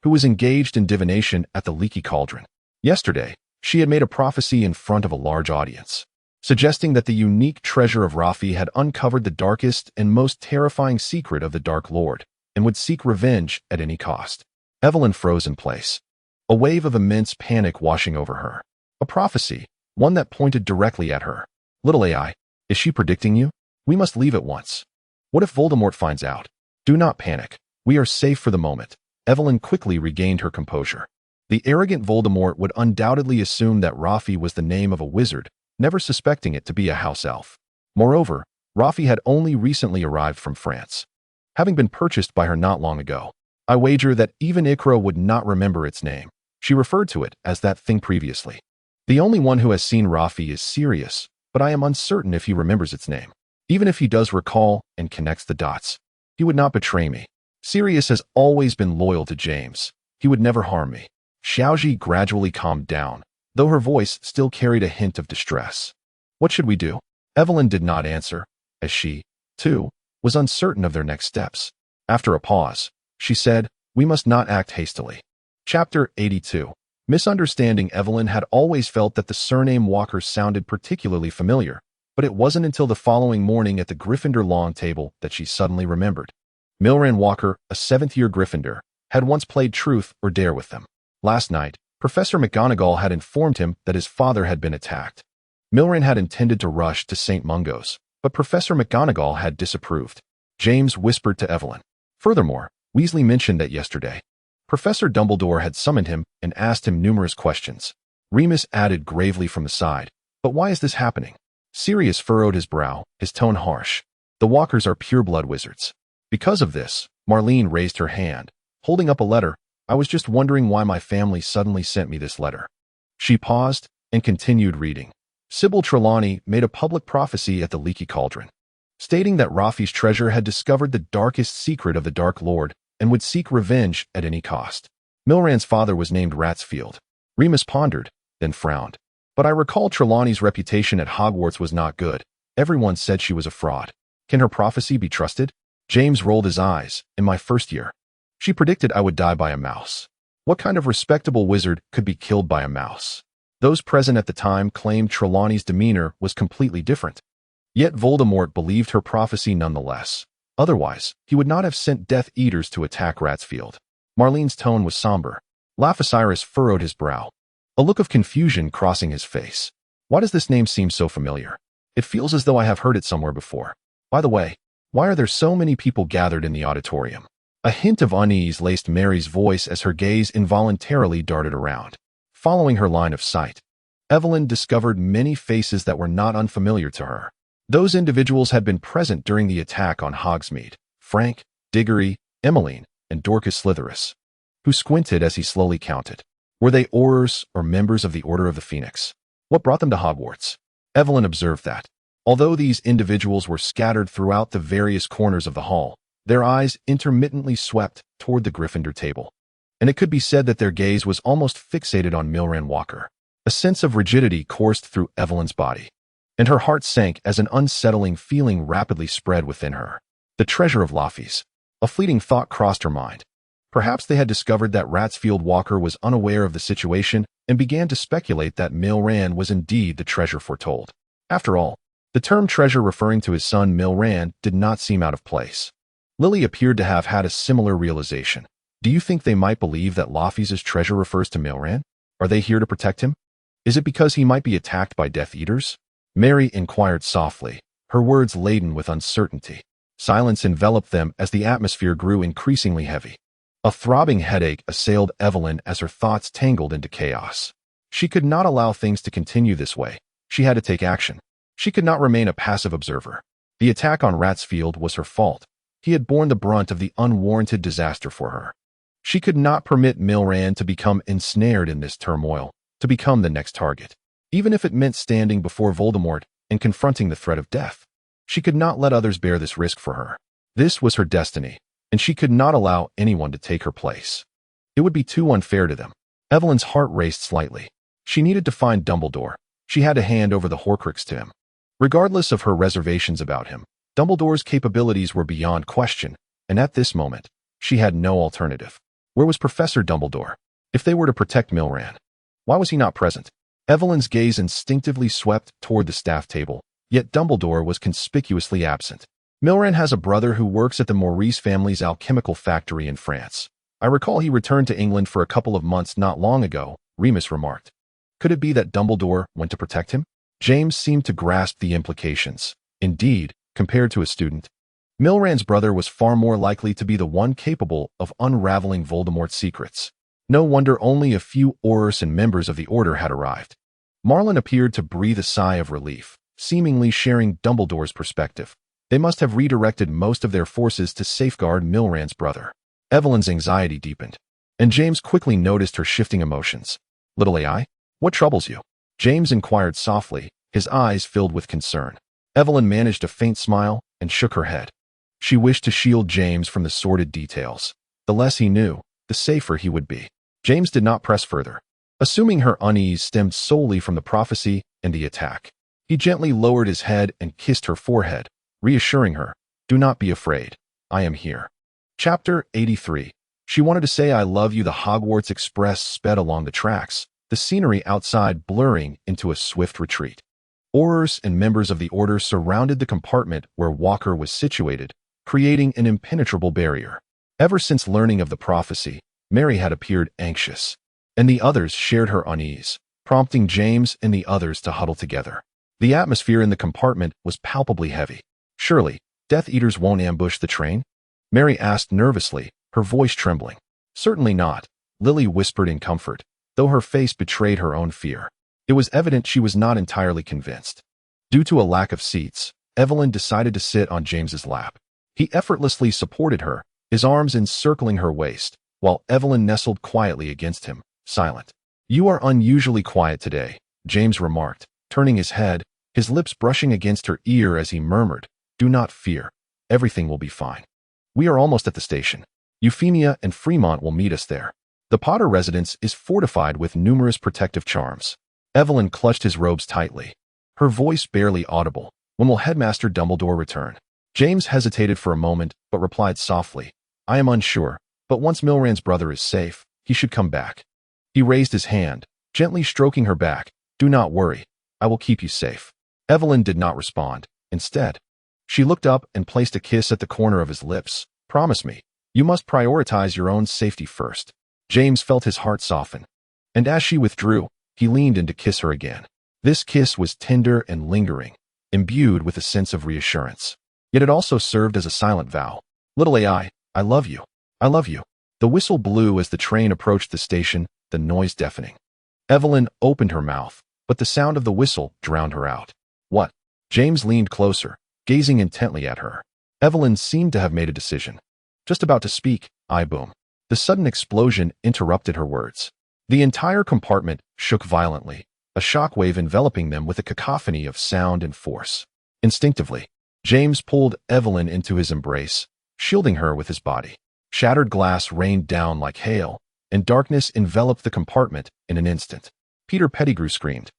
who was engaged in divination at the Leaky Cauldron. Yesterday, she had made a prophecy in front of a large audience, suggesting that the unique treasure of Rafi had uncovered the darkest and most terrifying secret of the Dark Lord, and would seek revenge at any cost. Evelyn froze in place, a wave of immense panic washing over her. A prophecy, one that pointed directly at her. Little AI, is she predicting you? We must leave at once. What if Voldemort finds out? Do not panic. We are safe for the moment. Evelyn quickly regained her composure. The arrogant Voldemort would undoubtedly assume that Rafi was the name of a wizard, never suspecting it to be a house elf. Moreover, Rafi had only recently arrived from France, having been purchased by her not long ago. I wager that even Ikra would not remember its name. She referred to it as that thing previously. The only one who has seen Rafi is Sirius, but I am uncertain if he remembers its name. Even if he does recall and connects the dots, he would not betray me. Sirius has always been loyal to James. He would never harm me. Xiaoji gradually calmed down, though her voice still carried a hint of distress. What should we do? Evelyn did not answer, as she, too, was uncertain of their next steps. After a pause, she said, we must not act hastily. Chapter 82. Misunderstanding. Evelyn had always felt that the surname Walker sounded particularly familiar, but it wasn't until the following morning at the Gryffindor lawn table that she suddenly remembered. Milran Walker, a seventh-year Gryffindor, had once played Truth or Dare with them. Last night, Professor McGonagall had informed him that his father had been attacked. Milran had intended to rush to St. Mungo's, but Professor McGonagall had disapproved. James whispered to Evelyn. Furthermore, Weasley mentioned that yesterday, Professor Dumbledore had summoned him and asked him numerous questions. Remus added gravely from the side, but why is this happening? Sirius furrowed his brow, his tone harsh. The Walkers are pureblood wizards. Because of this, Marlene raised her hand, holding up a letter. I was just wondering why my family suddenly sent me this letter. She paused and continued reading. Sybil Trelawney made a public prophecy at the Leaky Cauldron, stating that Rafi's treasure had discovered the darkest secret of the Dark Lord and would seek revenge at any cost. Milran's father was named Ratsfield. Remus pondered, then frowned. But I recall Trelawney's reputation at Hogwarts was not good. Everyone said she was a fraud. Can her prophecy be trusted? James rolled his eyes. In my first year, she predicted I would die by a mouse. What kind of respectable wizard could be killed by a mouse? Those present at the time claimed Trelawney's demeanor was completely different. Yet Voldemort believed her prophecy nonetheless. Otherwise, he would not have sent Death Eaters to attack Ratsfield. Marlene's tone was somber. Laphicyrus furrowed his brow, a look of confusion crossing his face. Why does this name seem so familiar? It feels as though I have heard it somewhere before. By the way, why are there so many people gathered in the auditorium? A hint of unease laced Mary's voice as her gaze involuntarily darted around. Following her line of sight, Evelyn discovered many faces that were not unfamiliar to her. Those individuals had been present during the attack on Hogsmeade. Frank, Diggory, Emmeline, and Dorcas Slitherus, who squinted as he slowly counted. Were they Aurors or members of the Order of the Phoenix? What brought them to Hogwarts? Evelyn observed that, although these individuals were scattered throughout the various corners of the hall, their eyes intermittently swept toward the Gryffindor table, and it could be said that their gaze was almost fixated on Milran Walker. A sense of rigidity coursed through Evelyn's body, and her heart sank as an unsettling feeling rapidly spread within her. The treasure of Laffy's. A fleeting thought crossed her mind. Perhaps they had discovered that Ratsfield Walker was unaware of the situation and began to speculate that Milran was indeed the treasure foretold. After all, the term treasure referring to his son Milran did not seem out of place. Lily appeared to have had a similar realization. Do you think they might believe that Laffy's treasure refers to Milran? Are they here to protect him? Is it because he might be attacked by Death Eaters? Mary inquired softly, her words laden with uncertainty. Silence enveloped them as the atmosphere grew increasingly heavy. A throbbing headache assailed Evelyn as her thoughts tangled into chaos. She could not allow things to continue this way. She had to take action. She could not remain a passive observer. The attack on Ratsfield was her fault. He had borne the brunt of the unwarranted disaster for her. She could not permit Milran to become ensnared in this turmoil, to become the next target, even if it meant standing before Voldemort and confronting the threat of death. She could not let others bear this risk for her. This was her destiny, and she could not allow anyone to take her place. It would be too unfair to them. Evelyn's heart raced slightly. She needed to find Dumbledore. She had to hand over the Horcrux to him. Regardless of her reservations about him, Dumbledore's capabilities were beyond question, and at this moment, she had no alternative. Where was Professor Dumbledore? If they were to protect Milran, why was he not present? Evelyn's gaze instinctively swept toward the staff table, yet Dumbledore was conspicuously absent. Milran has a brother who works at the Maurice family's alchemical factory in France. I recall he returned to England for a couple of months not long ago, Remus remarked. Could it be that Dumbledore went to protect him? James seemed to grasp the implications. Indeed, compared to a student, Milran's brother was far more likely to be the one capable of unraveling Voldemort's secrets. No wonder only a few Aurors and members of the Order had arrived. Marlin appeared to breathe a sigh of relief, seemingly sharing Dumbledore's perspective. They must have redirected most of their forces to safeguard Milran's brother. Evelyn's anxiety deepened, and James quickly noticed her shifting emotions. Little AI, what troubles you? James inquired softly, his eyes filled with concern. Evelyn managed a faint smile and shook her head. She wished to shield James from the sordid details. The less he knew, the safer he would be. James did not press further, assuming her unease stemmed solely from the prophecy and the attack. He gently lowered his head and kissed her forehead, reassuring her, "Do not be afraid. I am here." Chapter 83. She wanted to say I love you. The Hogwarts Express sped along the tracks, the scenery outside blurring into a swift retreat. Aurors and members of the Order surrounded the compartment where Walker was situated, creating an impenetrable barrier. Ever since learning of the prophecy, Mary had appeared anxious, and the others shared her unease, prompting James and the others to huddle together. The atmosphere in the compartment was palpably heavy. Surely, Death Eaters won't ambush the train? Mary asked nervously, her voice trembling. Certainly not, Lily whispered in comfort, though her face betrayed her own fear. It was evident she was not entirely convinced. Due to a lack of seats, Evelyn decided to sit on James's lap. He effortlessly supported her, his arms encircling her waist, while Evelyn nestled quietly against him, silent. You are unusually quiet today, James remarked, turning his head, his lips brushing against her ear as he murmured, "Do not fear. Everything will be fine. We are almost at the station. Euphemia and Fremont will meet us there. The Potter residence is fortified with numerous protective charms." Evelyn clutched his robes tightly, her voice barely audible. "When will Headmaster Dumbledore return?" James hesitated for a moment, but replied softly, "I am unsure, but once Milran's brother is safe, he should come back." He raised his hand, gently stroking her back. "Do not worry. I will keep you safe." Evelyn did not respond. Instead, she looked up and placed a kiss at the corner of his lips. "Promise me, you must prioritize your own safety first." James felt his heart soften, and as she withdrew, he leaned in to kiss her again. This kiss was tender and lingering, imbued with a sense of reassurance. Yet it also served as a silent vow. "Little AI, I love you. I love you." The whistle blew as the train approached the station, the noise deafening. Evelyn opened her mouth, but the sound of the whistle drowned her out. "What?" James leaned closer, gazing intently at her. Evelyn seemed to have made a decision. Just about to speak, boom. The sudden explosion interrupted her words. The entire compartment shook violently, a shockwave enveloping them with a cacophony of sound and force. Instinctively, James pulled Evelyn into his embrace, shielding her with his body. Shattered glass rained down like hail, and darkness enveloped the compartment in an instant. Peter Pettigrew screamed.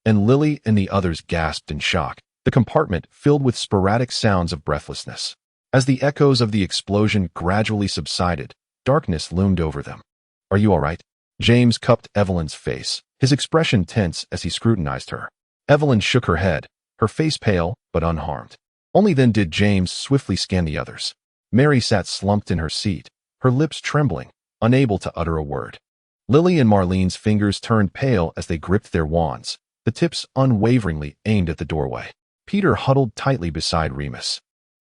And Lily and the others gasped in shock, the compartment filled with sporadic sounds of breathlessness. As the echoes of the explosion gradually subsided, darkness loomed over them. Are you all right? James cupped Evelyn's face, his expression tense as he scrutinized her. Evelyn shook her head, her face pale but unharmed. Only then did James swiftly scan the others. Mary sat slumped in her seat, her lips trembling, unable to utter a word. Lily and Marlene's fingers turned pale as they gripped their wands, the tips unwaveringly aimed at the doorway. Peter huddled tightly beside Remus,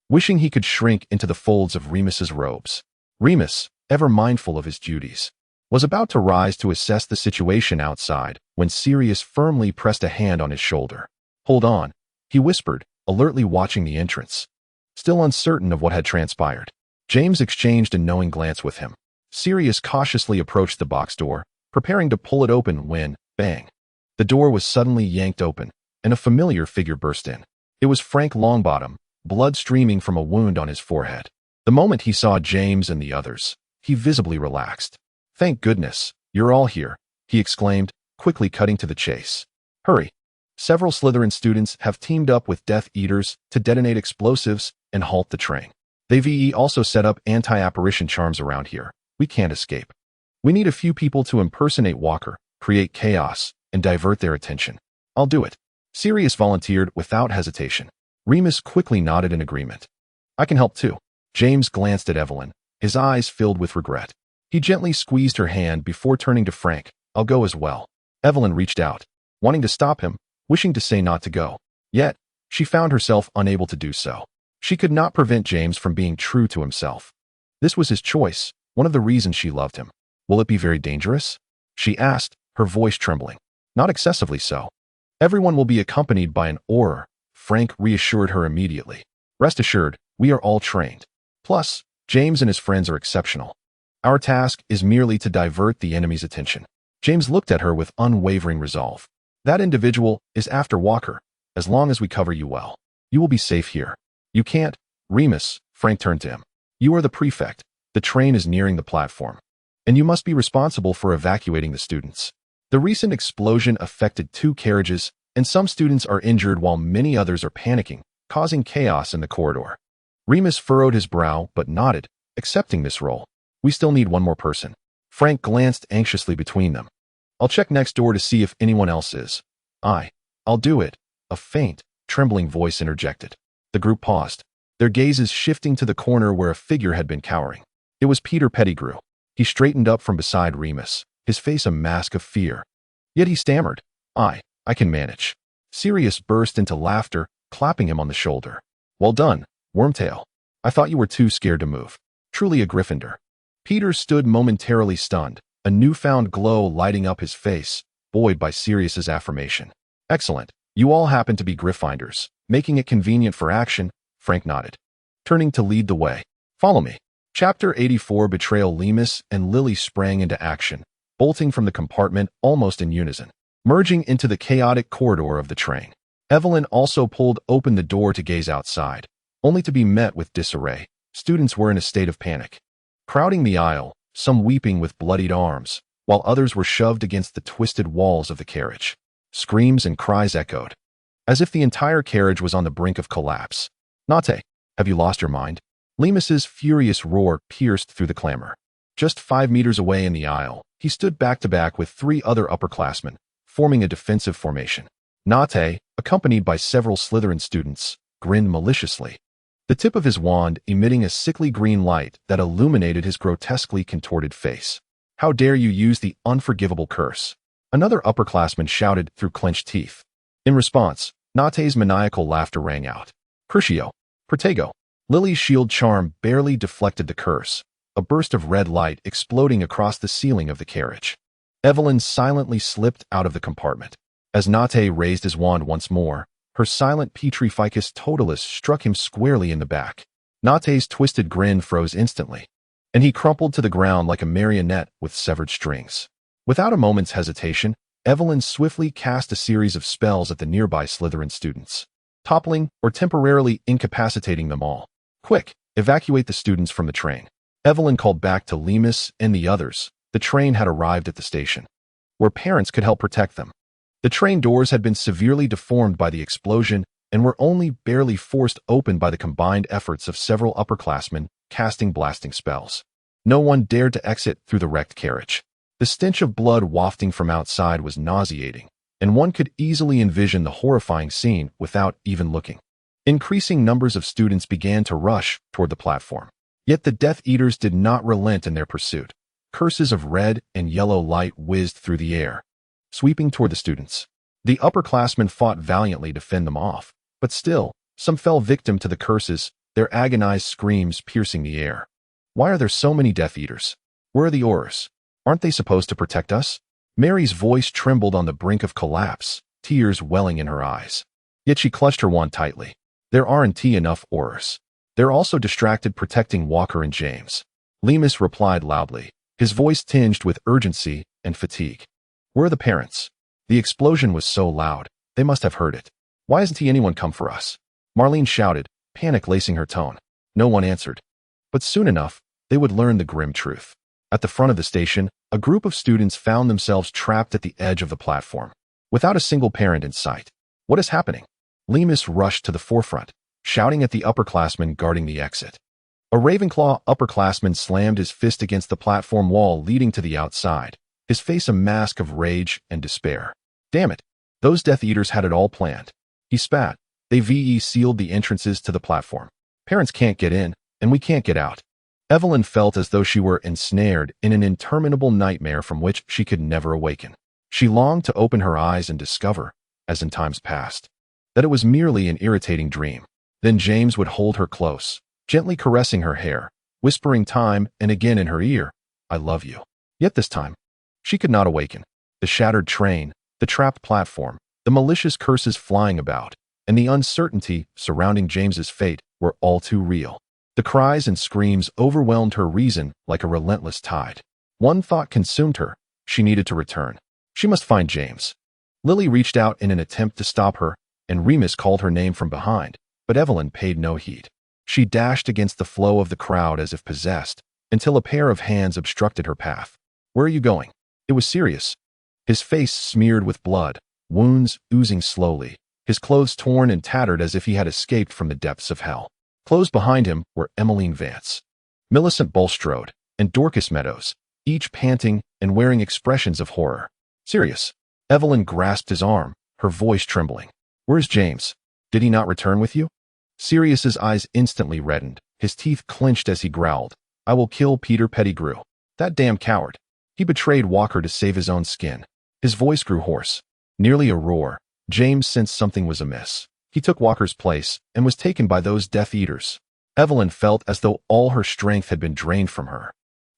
wishing he could shrink into the folds of Remus's robes. Remus, ever mindful of his duties, was about to rise to assess the situation outside when Sirius firmly pressed a hand on his shoulder. Hold on, he whispered, alertly watching the entrance. Still uncertain of what had transpired, James exchanged a knowing glance with him. Sirius cautiously approached the box door, preparing to pull it open when, bang! The door was suddenly yanked open, and a familiar figure burst in. It was Frank Longbottom, blood streaming from a wound on his forehead. The moment he saw James and the others, he visibly relaxed. "Thank goodness, you're all here," he exclaimed, quickly cutting to the chase. "Hurry. Several Slytherin students have teamed up with Death Eaters to detonate explosives and halt the train. They've also set up anti-apparition charms around here. We can't escape. We need a few people to impersonate Walker, create chaos, and divert their attention." "I'll do it," Sirius volunteered without hesitation. Remus quickly nodded in agreement. "I can help too." James glanced at Evelyn, his eyes filled with regret. He gently squeezed her hand before turning to Frank. "I'll go as well." Evelyn reached out, wanting to stop him, wishing to say not to go. Yet, she found herself unable to do so. She could not prevent James from being true to himself. This was his choice, one of the reasons she loved him. "Will it be very dangerous?" she asked, her voice trembling. "Not excessively so. Everyone will be accompanied by an Auror," Frank reassured her immediately. "Rest assured, we are all trained. Plus, James and his friends are exceptional. Our task is merely to divert the enemy's attention." James looked at her with unwavering resolve. "That individual is after Walker. As long as we cover you well, you will be safe here." "You can't, Remus," Frank turned to him. "You are the prefect. The train is nearing the platform, and you must be responsible for evacuating the students. The recent explosion affected 2 carriages, and some students are injured while many others are panicking, causing chaos in the corridor." Remus furrowed his brow but nodded, accepting this role. "We still need one more person." Frank glanced anxiously between them. "I'll check next door to see if anyone else is." I'll do it," a faint, trembling voice interjected. The group paused, their gazes shifting to the corner where a figure had been cowering. It was Peter Pettigrew. He straightened up from beside Remus, his face a mask of fear. Yet he stammered, I can manage." Sirius burst into laughter, clapping him on the shoulder. "Well done, Wormtail. I thought you were too scared to move. Truly a Gryffindor." Peter stood momentarily stunned, a newfound glow lighting up his face, buoyed by Sirius's affirmation. "Excellent. You all happen to be Gryffindors, making it convenient for action," Frank nodded, turning to lead the way. "Follow me." Chapter 84 Betrayal. Remus and Lily sprang into action, bolting from the compartment almost in unison, merging into the chaotic corridor of the train. Evelyn also pulled open the door to gaze outside, only to be met with disarray. Students were in a state of panic, crowding the aisle, some weeping with bloodied arms, while others were shoved against the twisted walls of the carriage. Screams and cries echoed, as if the entire carriage was on the brink of collapse. "Nate, have you lost your mind?" Remus's furious roar pierced through the clamor. Just 5 meters away in the aisle, he stood back to back with 3 other upperclassmen, forming a defensive formation. Nate, accompanied by several Slytherin students, grinned maliciously, the tip of his wand emitting a sickly green light that illuminated his grotesquely contorted face. "How dare you use the unforgivable curse?" another upperclassman shouted through clenched teeth. In response, Nate's maniacal laughter rang out. "Crucio, Protego." Lily's shield charm barely deflected the curse, a burst of red light exploding across the ceiling of the carriage. Evelyn silently slipped out of the compartment. As Nate raised his wand once more, her silent Petrificus Totalis struck him squarely in the back. Nate's twisted grin froze instantly, and he crumpled to the ground like a marionette with severed strings. Without a moment's hesitation, Evelyn swiftly cast a series of spells at the nearby Slytherin students, toppling or temporarily incapacitating them all. "Quick, evacuate the students from the train." Evelyn called back to Remus and the others. The train had arrived at the station, where parents could help protect them. The train doors had been severely deformed by the explosion and were only barely forced open by the combined efforts of several upperclassmen casting blasting spells. No one dared to exit through the wrecked carriage. The stench of blood wafting from outside was nauseating, and one could easily envision the horrifying scene without even looking. Increasing numbers of students began to rush toward the platform. Yet the Death Eaters did not relent in their pursuit. Curses of red and yellow light whizzed through the air, sweeping toward the students. The upperclassmen fought valiantly to fend them off, but still, some fell victim to the curses, their agonized screams piercing the air. Why are there so many Death Eaters? Where are the Aurors? Aren't they supposed to protect us? Mary's voice trembled on the brink of collapse, tears welling in her eyes. Yet she clutched her wand tightly. There aren't enough Aurors. They're also distracted protecting Walker and James. Lemus replied loudly, his voice tinged with urgency and fatigue. Where are the parents? The explosion was so loud, they must have heard it. Why hasn't anyone come for us? Marlene shouted, panic lacing her tone. No one answered. But soon enough, they would learn the grim truth. At the front of the station, a group of students found themselves trapped at the edge of the platform, without a single parent in sight. What is happening? Lemus rushed to the forefront, shouting at the upperclassmen guarding the exit. A Ravenclaw upperclassman slammed his fist against the platform wall leading to the outside, his face a mask of rage and despair. Damn it! Those Death Eaters had it all planned. He spat. They sealed the entrances to the platform. Parents can't get in, and we can't get out. Evelyn felt as though she were ensnared in an interminable nightmare from which she could never awaken. She longed to open her eyes and discover, as in times past, that it was merely an irritating dream. Then James would hold her close, gently caressing her hair, whispering time and again in her ear, I love you. Yet this time, she could not awaken. The shattered train, the trapped platform, the malicious curses flying about, and the uncertainty surrounding James's fate were all too real. The cries and screams overwhelmed her reason like a relentless tide. One thought consumed her. She needed to return. She must find James. Lily reached out in an attempt to stop her, and Remus called her name from behind, but Evelyn paid no heed. She dashed against the flow of the crowd as if possessed, until a pair of hands obstructed her path. Where are you going? It was Sirius. His face smeared with blood, wounds oozing slowly, his clothes torn and tattered as if he had escaped from the depths of hell. Close behind him were Emmeline Vance, Millicent Bulstrode, and Dorcas Meadows, each panting and wearing expressions of horror. Sirius. Evelyn grasped his arm, her voice trembling. Where's James? Did he not return with you? Sirius's eyes instantly reddened, his teeth clenched as he growled, I will kill Peter Pettigrew. That damn coward. He betrayed Walker to save his own skin. His voice grew hoarse, nearly a roar. James sensed something was amiss. He took Walker's place and was taken by those Death Eaters. Evelyn felt as though all her strength had been drained from her,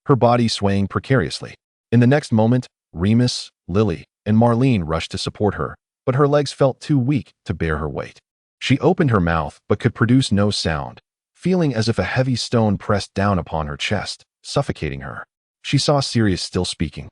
her body swaying precariously. In the next moment, Remus, Lily, and Marlene rushed to support her, but her legs felt too weak to bear her weight. She opened her mouth but could produce no sound, feeling as if a heavy stone pressed down upon her chest, suffocating her. She saw Sirius still speaking,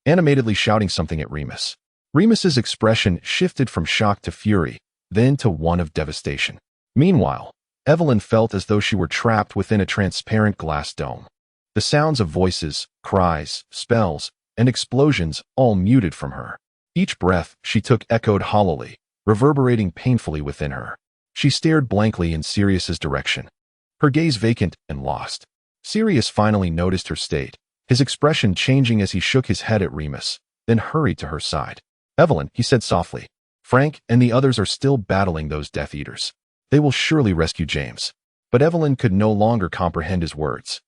animatedly shouting something at Remus. Remus's expression shifted from shock to fury, then to one of devastation. Meanwhile, Evelyn felt as though she were trapped within a transparent glass dome. The sounds of voices, cries, spells, and explosions all muted from her. Each breath she took echoed hollowly, reverberating painfully within her. She stared blankly in Sirius's direction, her gaze vacant and lost. Sirius finally noticed her state, his expression changing as he shook his head at Remus, then hurried to her side. Evelyn, he said softly, Frank and the others are still battling those Death Eaters. They will surely rescue James. But Evelyn could no longer comprehend his words.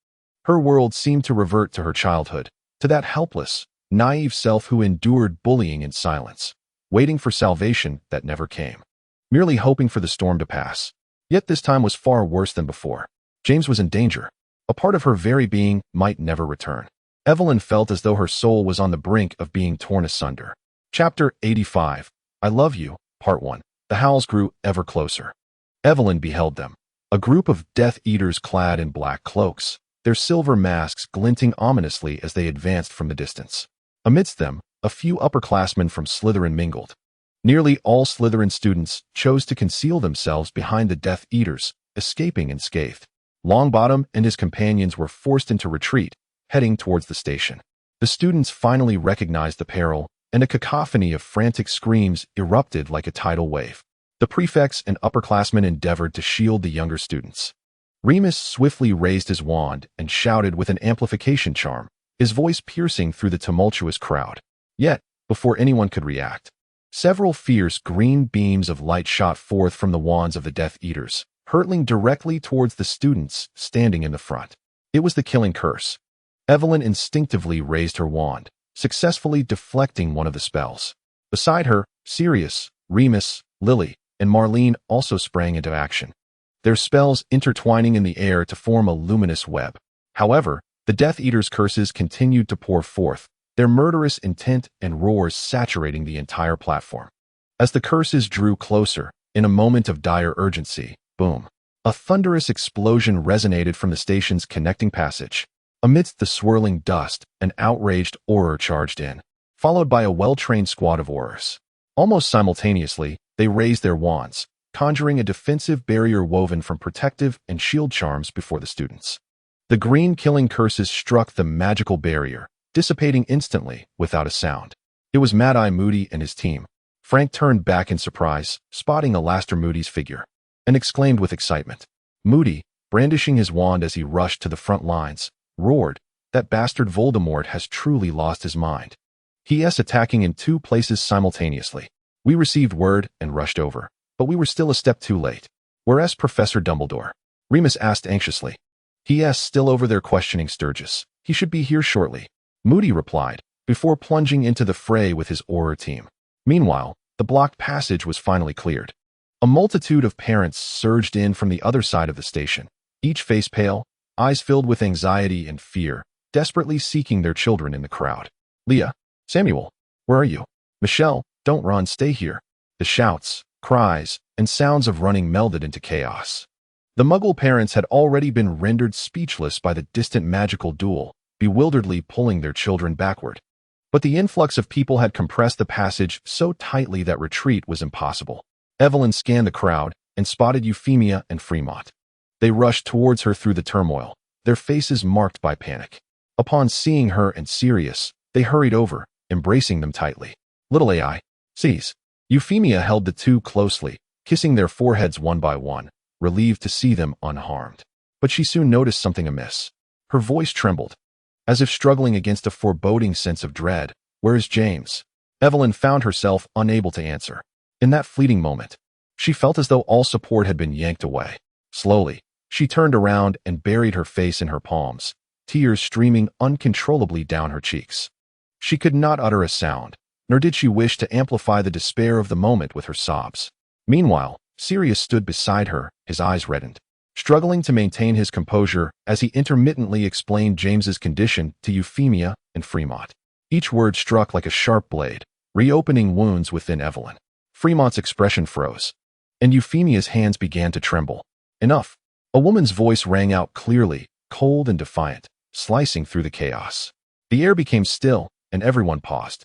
Her world seemed to revert to her childhood, to that helpless, naive self who endured bullying in silence, waiting for salvation that never came, merely hoping for the storm to pass. Yet this time was far worse than before. James was in danger. A part of her very being might never return. Evelyn felt as though her soul was on the brink of being torn asunder. Chapter 85. I Love You, Part 1. The howls grew ever closer. Evelyn beheld them, a group of Death Eaters clad in black cloaks, their silver masks glinting ominously as they advanced from the distance. Amidst them, a few upperclassmen from Slytherin mingled. Nearly all Slytherin students chose to conceal themselves behind the Death Eaters, escaping unscathed. Longbottom and his companions were forced into retreat, heading towards the station. The students finally recognized the peril and a cacophony of frantic screams erupted like a tidal wave. The prefects and upperclassmen endeavored to shield the younger students. Remus swiftly raised his wand and shouted with an amplification charm, his voice piercing through the tumultuous crowd. Yet, before anyone could react, several fierce green beams of light shot forth from the wands of the Death Eaters, hurtling directly towards the students standing in the front. It was the killing curse. Evelyn instinctively raised her wand, successfully deflecting one of the spells. Beside her, Sirius, Remus, Lily, and Marlene also sprang into action, their spells intertwining in the air to form a luminous web. However, the Death Eaters' curses continued to pour forth, their murderous intent and roars saturating the entire platform. As the curses drew closer, in a moment of dire urgency, boom! A thunderous explosion resonated from the station's connecting passage. Amidst the swirling dust, an outraged Auror charged in, followed by a well-trained squad of Aurors. Almost simultaneously, they raised their wands, conjuring a defensive barrier woven from protective and shield charms before the students. The green killing curses struck the magical barrier, dissipating instantly without a sound. It was Mad-Eye Moody and his team. Frank turned back in surprise, spotting Alastair Moody's figure, and exclaimed with excitement. Moody, brandishing his wand as he rushed to the front lines, roared, "That bastard Voldemort has truly lost his mind. He is attacking in two places simultaneously. We received word and rushed over, but we were still a step too late. Whereas Professor Dumbledore?" Remus asked anxiously. "He is still over there questioning Sturgis. He should be here shortly," Moody replied, before plunging into the fray with his Auror team. Meanwhile, the blocked passage was finally cleared. A multitude of parents surged in from the other side of the station, each face pale, eyes filled with anxiety and fear, desperately seeking their children in the crowd. "Leah, Samuel, where are you? Michelle, don't run, stay here." The shouts, cries, and sounds of running melded into chaos. The Muggle parents had already been rendered speechless by the distant magical duel, bewilderedly pulling their children backward. But the influx of people had compressed the passage so tightly that retreat was impossible. Evelyn scanned the crowd and spotted Euphemia and Fremont. They rushed towards her through the turmoil, their faces marked by panic. Upon seeing her and Sirius, they hurried over, embracing them tightly. "Little AI, seize." Euphemia held the two closely, kissing their foreheads one by one, relieved to see them unharmed. But she soon noticed something amiss. Her voice trembled, as if struggling against a foreboding sense of dread. "Where is James?" Evelyn found herself unable to answer. In that fleeting moment, she felt as though all support had been yanked away. Slowly, she turned around and buried her face in her palms, tears streaming uncontrollably down her cheeks. She could not utter a sound, nor did she wish to amplify the despair of the moment with her sobs. Meanwhile, Sirius stood beside her, his eyes reddened, struggling to maintain his composure as he intermittently explained James's condition to Euphemia and Fremont. Each word struck like a sharp blade, reopening wounds within Evelyn. Fremont's expression froze, and Euphemia's hands began to tremble. "Enough!" A woman's voice rang out clearly, cold and defiant, slicing through the chaos. The air became still, and everyone paused.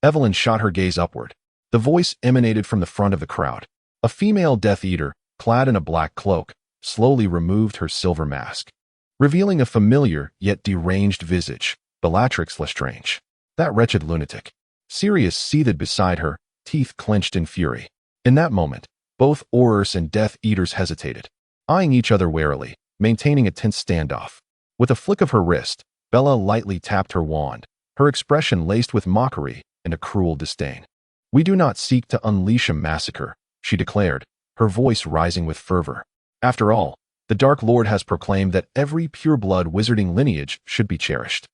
Evelyn shot her gaze upward. The voice emanated from the front of the crowd. A female Death Eater, clad in a black cloak, slowly removed her silver mask, revealing a familiar yet deranged visage, Bellatrix Lestrange. That wretched lunatic. Sirius seethed beside her, teeth clenched in fury. In that moment, both Aurors and Death Eaters hesitated, eyeing each other warily, maintaining a tense standoff. With a flick of her wrist, Bella lightly tapped her wand, her expression laced with mockery and a cruel disdain. "We do not seek to unleash a massacre," she declared, her voice rising with fervor. "After all, the Dark Lord has proclaimed that every pure-blood wizarding lineage should be cherished."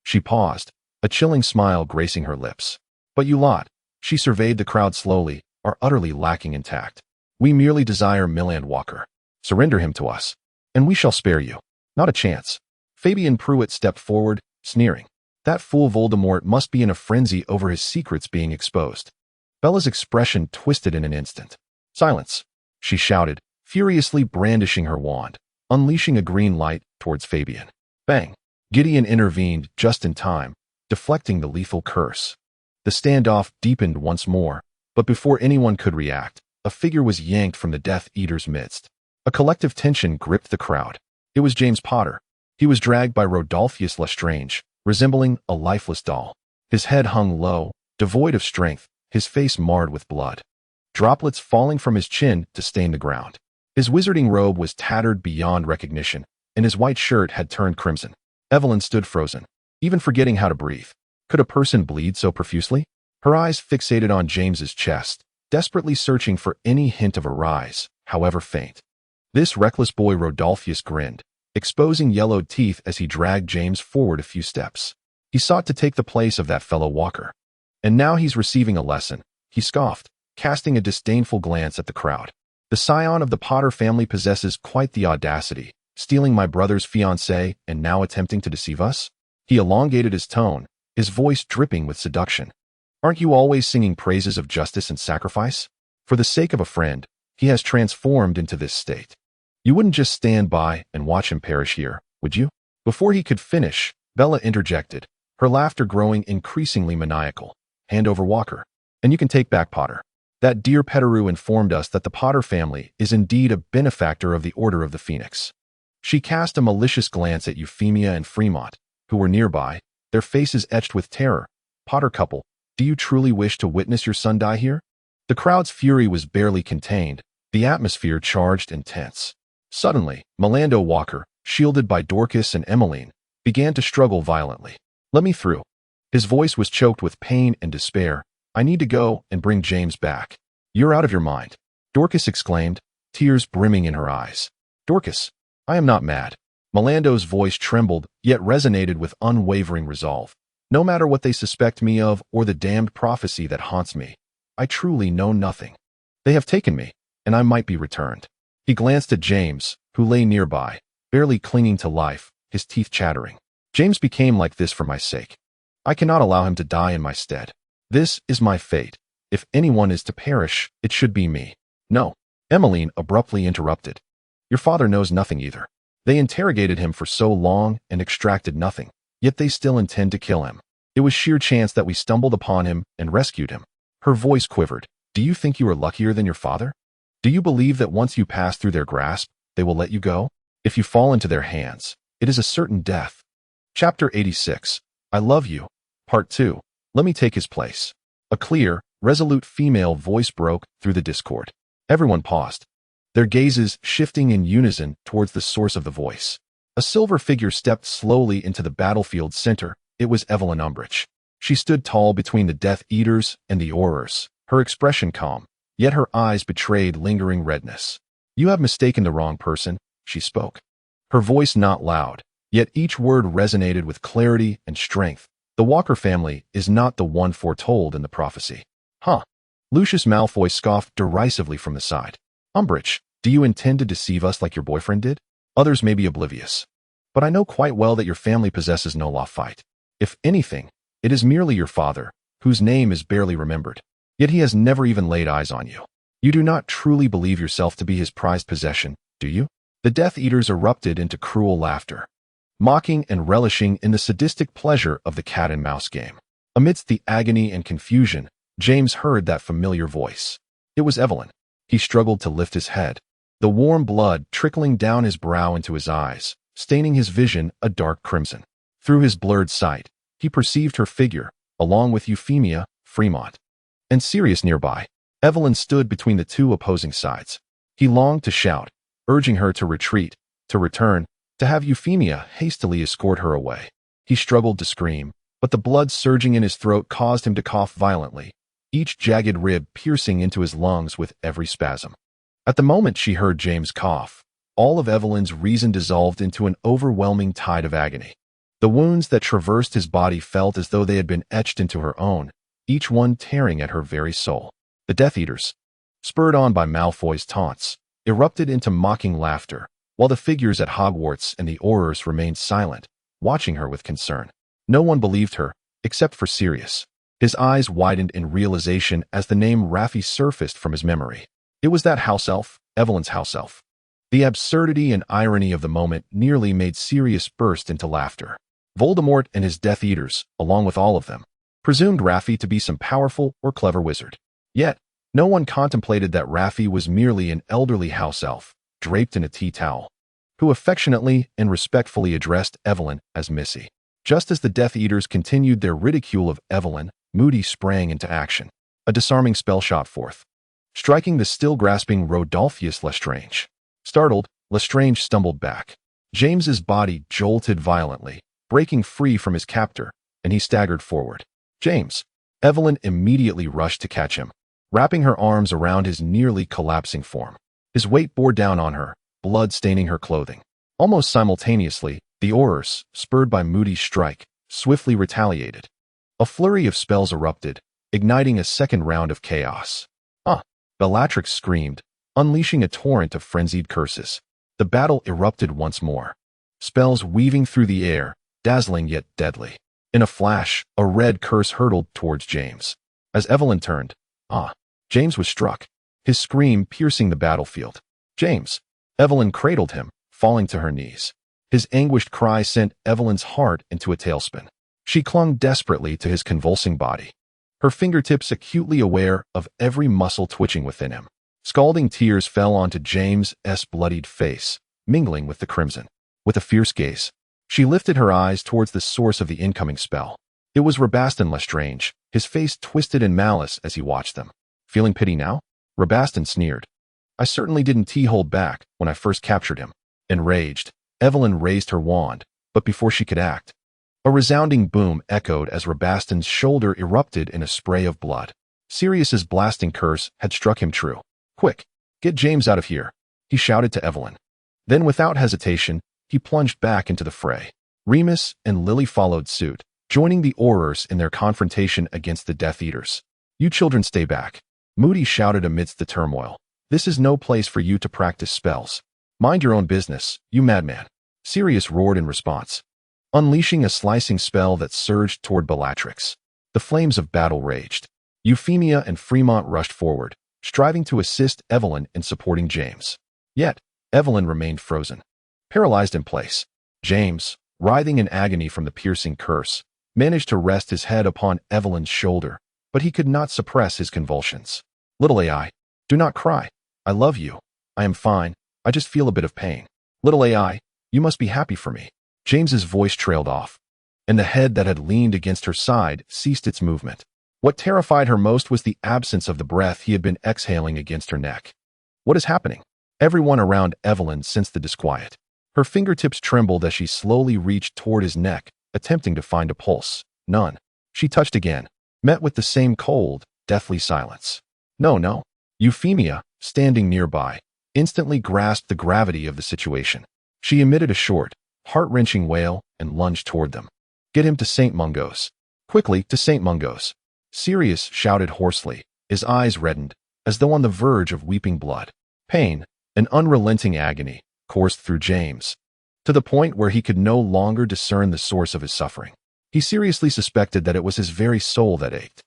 She paused, a chilling smile gracing her lips. "But you lot," she surveyed the crowd slowly, "are utterly lacking in tact. We merely desire Milland Walker. Surrender him to us, and we shall spare you. Not a chance." Fabian Pruitt stepped forward, sneering. "That fool Voldemort must be in a frenzy over his secrets being exposed." Bella's expression twisted in an instant. "Silence," she shouted, furiously brandishing her wand, unleashing a green light towards Fabian. Bang! Gideon intervened just in time, deflecting the lethal curse. The standoff deepened once more, but before anyone could react, a figure was yanked from the Death Eater's midst. A collective tension gripped the crowd. It was James Potter. He was dragged by Rodolphus Lestrange, resembling a lifeless doll. His head hung low, devoid of strength, his face marred with blood, droplets falling from his chin to stain the ground. His wizarding robe was tattered beyond recognition, and his white shirt had turned crimson. Evelyn stood frozen, even forgetting how to breathe. Could a person bleed so profusely? Her eyes fixated on James's chest, desperately searching for any hint of a rise, however faint. This reckless boy Rodolphus grinned, exposing yellowed teeth as he dragged James forward a few steps. He sought to take the place of that fellow walker. And now he's receiving a lesson, he scoffed, casting a disdainful glance at the crowd. The scion of the Potter family possesses quite the audacity, stealing my brother's fiancée and now attempting to deceive us? He elongated his tone, his voice dripping with seduction. Aren't you always singing praises of justice and sacrifice? For the sake of a friend, he has transformed into this state. You wouldn't just stand by and watch him perish here, would you? Before he could finish, Bella interjected, her laughter growing increasingly maniacal. Hand over Walker, and you can take back Potter. That dear Pettigrew informed us that the Potter family is indeed a benefactor of the Order of the Phoenix. She cast a malicious glance at Euphemia and Fremont, who were nearby, their faces etched with terror. Potter couple, do you truly wish to witness your son die here? The crowd's fury was barely contained, the atmosphere charged and tense. Suddenly, Melando Walker, shielded by Dorcas and Emmeline, began to struggle violently. Let me through. His voice was choked with pain and despair. I need to go and bring James back. You're out of your mind, Dorcas exclaimed, tears brimming in her eyes. Dorcas, I am not mad. Melando's voice trembled, yet resonated with unwavering resolve. No matter what they suspect me of or the damned prophecy that haunts me, I truly know nothing. They have taken me, and I might be returned. He glanced at James, who lay nearby, barely clinging to life, his teeth chattering. James became like this for my sake. I cannot allow him to die in my stead. This is my fate. If anyone is to perish, it should be me. No, Emmeline abruptly interrupted. Your father knows nothing either. They interrogated him for so long and extracted nothing, yet they still intend to kill him. It was sheer chance that we stumbled upon him and rescued him. Her voice quivered. Do you think you are luckier than your father? Do you believe that once you pass through their grasp, they will let you go? If you fall into their hands, it is a certain death. Chapter 86. I Love You. Part 2. Let me take his place. A clear, resolute female voice broke through the discord. Everyone paused, their gazes shifting in unison towards the source of the voice. A silver figure stepped slowly into the battlefield's center. It was Evelyn Umbridge. She stood tall between the Death Eaters and the Aurors, her expression calm, yet her eyes betrayed lingering redness. You have mistaken the wrong person, she spoke. Her voice not loud, yet each word resonated with clarity and strength. The Walker family is not the one foretold in the prophecy. Huh? Lucius Malfoy scoffed derisively from the side. Umbridge, do you intend to deceive us like your boyfriend did? Others may be oblivious, but I know quite well that your family possesses no law fight. If anything, it is merely your father, whose name is barely remembered. Yet he has never even laid eyes on you. You do not truly believe yourself to be his prized possession, do you? The Death Eaters erupted into cruel laughter, mocking and relishing in the sadistic pleasure of the cat and mouse game. Amidst the agony and confusion, James heard that familiar voice. It was Evelyn. He struggled to lift his head, the warm blood trickling down his brow into his eyes, staining his vision a dark crimson. Through his blurred sight, he perceived her figure, along with Euphemia, Fremont, and Sirius nearby. Evelyn stood between the two opposing sides. He longed to shout, urging her to retreat, to return, to have Euphemia hastily escort her away. He struggled to scream, but the blood surging in his throat caused him to cough violently, each jagged rib piercing into his lungs with every spasm. At the moment she heard James cough, all of Evelyn's reason dissolved into an overwhelming tide of agony. The wounds that traversed his body felt as though they had been etched into her own, each one tearing at her very soul. The Death Eaters, spurred on by Malfoy's taunts, erupted into mocking laughter, while the figures at Hogwarts and the Aurors remained silent, watching her with concern. No one believed her, except for Sirius. His eyes widened in realization as the name Raffi surfaced from his memory. It was that house elf, Evelyn's house elf. The absurdity and irony of the moment nearly made Sirius burst into laughter. Voldemort and his Death Eaters, along with all of them, presumed Raffi to be some powerful or clever wizard. Yet, no one contemplated that Raffi was merely an elderly house elf, draped in a tea towel, who affectionately and respectfully addressed Evelyn as Missy. Just as the Death Eaters continued their ridicule of Evelyn, Moody sprang into action. A disarming spell shot forth, striking the still grasping Rodolphus Lestrange. Startled, Lestrange stumbled back. James's body jolted violently, breaking free from his captor, and he staggered forward. James! Evelyn immediately rushed to catch him, wrapping her arms around his nearly collapsing form. His weight bore down on her, blood staining her clothing. Almost simultaneously, the Aurors, spurred by Moody's strike, swiftly retaliated. A flurry of spells erupted, igniting a second round of chaos. Bellatrix screamed, unleashing a torrent of frenzied curses. The battle erupted once more, spells weaving through the air, dazzling yet deadly. In a flash, a red curse hurtled towards James. As Evelyn turned, James was struck, his scream piercing the battlefield. James! Evelyn cradled him, falling to her knees. His anguished cry sent Evelyn's heart into a tailspin. She clung desperately to his convulsing body, her fingertips acutely aware of every muscle twitching within him. Scalding tears fell onto James's bloodied face, mingling with the crimson. With a fierce gaze, she lifted her eyes towards the source of the incoming spell. It was Rabastan Lestrange, his face twisted in malice as he watched them. Feeling pity now? Rabastan sneered. I certainly didn't hold back when I first captured him. Enraged, Evelyn raised her wand, but before she could act, a resounding boom echoed as Rabastan's shoulder erupted in a spray of blood. Sirius's blasting curse had struck him true. Quick, get James out of here, he shouted to Evelyn. Then without hesitation, he plunged back into the fray. Remus and Lily followed suit, joining the Aurors in their confrontation against the Death Eaters. You children stay back, Moody shouted amidst the turmoil. This is no place for you to practice spells. Mind your own business, you madman, Sirius roared in response, unleashing a slicing spell that surged toward Bellatrix. The flames of battle raged. Euphemia and Fremont rushed forward, striving to assist Evelyn in supporting James. Yet, Evelyn remained frozen, paralyzed in place. James, writhing in agony from the piercing curse, managed to rest his head upon Evelyn's shoulder, but he could not suppress his convulsions. Little AI, do not cry. I love you. I am fine. I just feel a bit of pain. Little AI, you must be happy for me. James's voice trailed off, and the head that had leaned against her side ceased its movement. What terrified her most was the absence of the breath he had been exhaling against her neck. What is happening? Everyone around Evelyn sensed the disquiet. Her fingertips trembled as she slowly reached toward his neck, attempting to find a pulse. None. She touched again, met with the same cold, deathly silence. No. Euphemia, standing nearby, instantly grasped the gravity of the situation. She emitted a short, heart-wrenching wail and lunged toward them. Get him to St. Mungo's. Quickly, to St. Mungo's. Sirius shouted hoarsely, his eyes reddened, as though on the verge of weeping blood. Pain, an unrelenting agony, coursed through James, to the point where he could no longer discern the source of his suffering. He seriously suspected that it was his very soul that ached.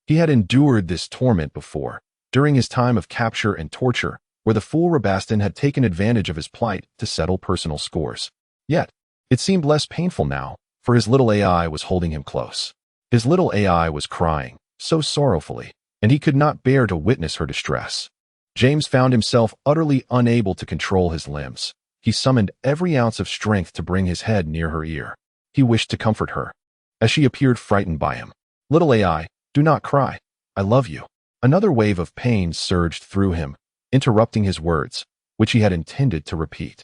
He had endured this torment before, during his time of capture and torture, where the fool Rabastan had taken advantage of his plight to settle personal scores. Yet, it seemed less painful now, for his little AI was holding him close. His little AI was crying, so sorrowfully, and he could not bear to witness her distress. James found himself utterly unable to control his limbs. He summoned every ounce of strength to bring his head near her ear. He wished to comfort her, as she appeared frightened by him. Little AI, do not cry. I love you. Another wave of pain surged through him, interrupting his words, which he had intended to repeat.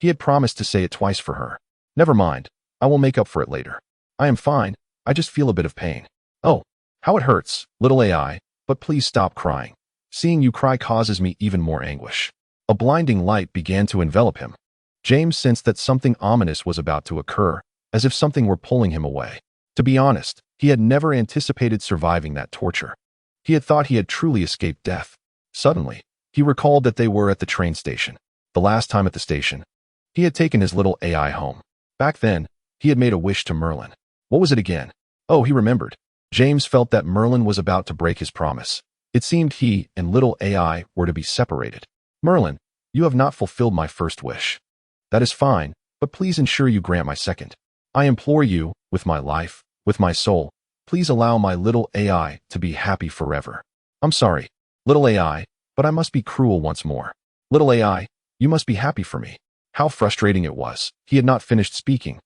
He had promised to say it twice for her. Never mind, I will make up for it later. I am fine, I just feel a bit of pain. Oh, how it hurts, little AI, but please stop crying. Seeing you cry causes me even more anguish. A blinding light began to envelop him. James sensed that something ominous was about to occur, as if something were pulling him away. To be honest, he had never anticipated surviving that torture. He had thought he had truly escaped death. Suddenly, he recalled that they were at the train station. The last time at the station, he had taken his little AI home. Back then, he had made a wish to Merlin. What was it again? Oh, he remembered. James felt that Merlin was about to break his promise. It seemed he and little AI were to be separated. Merlin, you have not fulfilled my first wish. That is fine, but please ensure you grant my second. I implore you, with my life, with my soul, please allow my little AI to be happy forever. I'm sorry, little AI, but I must be cruel once more. Little AI, you must be happy for me. How frustrating it was. He had not finished speaking,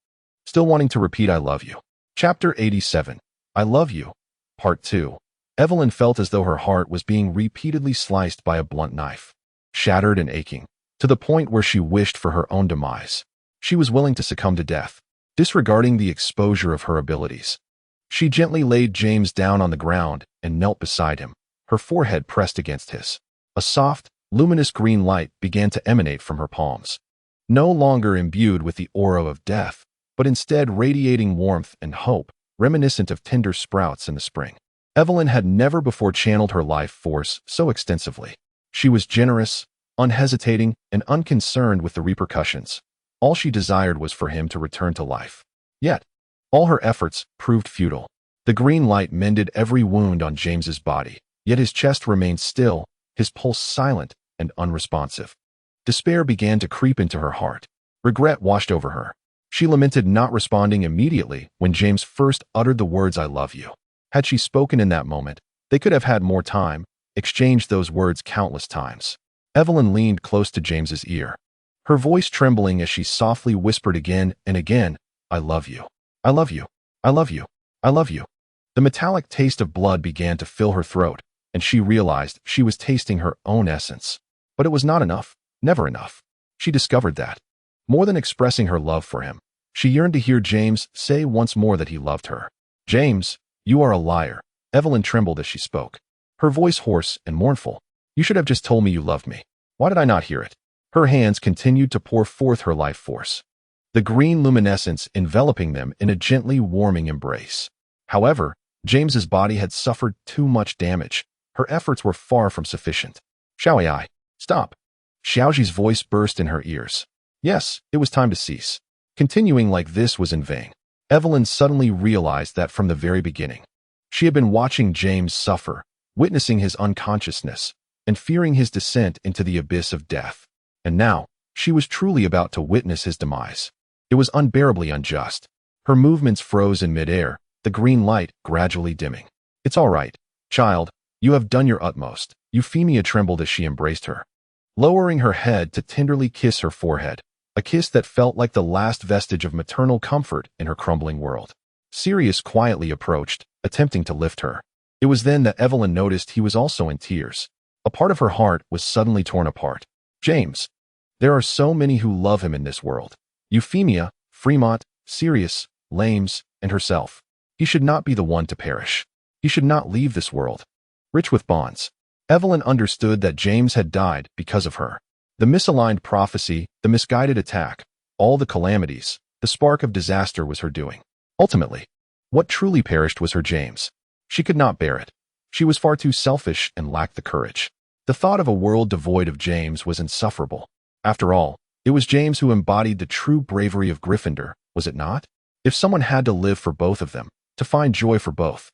still wanting to repeat I love you. Chapter 87. I love you. Part 2. Evelyn felt as though her heart was being repeatedly sliced by a blunt knife, shattered and aching, to the point where she wished for her own demise. She was willing to succumb to death, disregarding the exposure of her abilities. She gently laid James down on the ground and knelt beside him, her forehead pressed against his. A soft, luminous green light began to emanate from her palms, no longer imbued with the aura of death, but instead radiating warmth and hope, reminiscent of tender sprouts in the spring. Evelyn had never before channeled her life force so extensively. She was generous, unhesitating, and unconcerned with the repercussions. All she desired was for him to return to life. Yet, all her efforts proved futile. The green light mended every wound on James's body, yet his chest remained still, his pulse silent and unresponsive. Despair began to creep into her heart. Regret washed over her. She lamented not responding immediately when James first uttered the words, "I love you." Had she spoken in that moment, they could have had more time, exchanged those words countless times. Evelyn leaned close to James's ear, her voice trembling as she softly whispered again and again, "I love you. I love you. I love you. I love you." The metallic taste of blood began to fill her throat, and she realized she was tasting her own essence. But it was not enough, never enough. She discovered that. More than expressing her love for him, she yearned to hear James say once more that he loved her. "James, you are a liar." Evelyn trembled as she spoke, her voice hoarse and mournful. "You should have just told me you loved me. Why did I not hear it?" Her hands continued to pour forth her life force, the green luminescence enveloping them in a gently warming embrace. However, James's body had suffered too much damage. Her efforts were far from sufficient. "Xiaoyai, stop." Xiaoji's voice burst in her ears. Yes, it was time to cease. Continuing like this was in vain. Evelyn suddenly realized that from the very beginning. She had been watching James suffer, witnessing his unconsciousness, and fearing his descent into the abyss of death. And now, she was truly about to witness his demise. It was unbearably unjust. Her movements froze in midair, the green light gradually dimming. "It's all right, child. You have done your utmost." Euphemia trembled as she embraced her, lowering her head to tenderly kiss her forehead, a kiss that felt like the last vestige of maternal comfort in her crumbling world. Sirius quietly approached, attempting to lift her. It was then that Evelyn noticed he was also in tears. A part of her heart was suddenly torn apart. James. There are so many who love him in this world. Euphemia, Fremont, Sirius, Lames, and herself. He should not be the one to perish. He should not leave this world, rich with bonds. Evelyn understood that James had died because of her. The misaligned prophecy, the misguided attack, all the calamities, the spark of disaster was her doing. Ultimately, what truly perished was her James. She could not bear it. She was far too selfish and lacked the courage. The thought of a world devoid of James was insufferable. After all, it was James who embodied the true bravery of Gryffindor, was it not? If someone had to live for both of them, to find joy for both,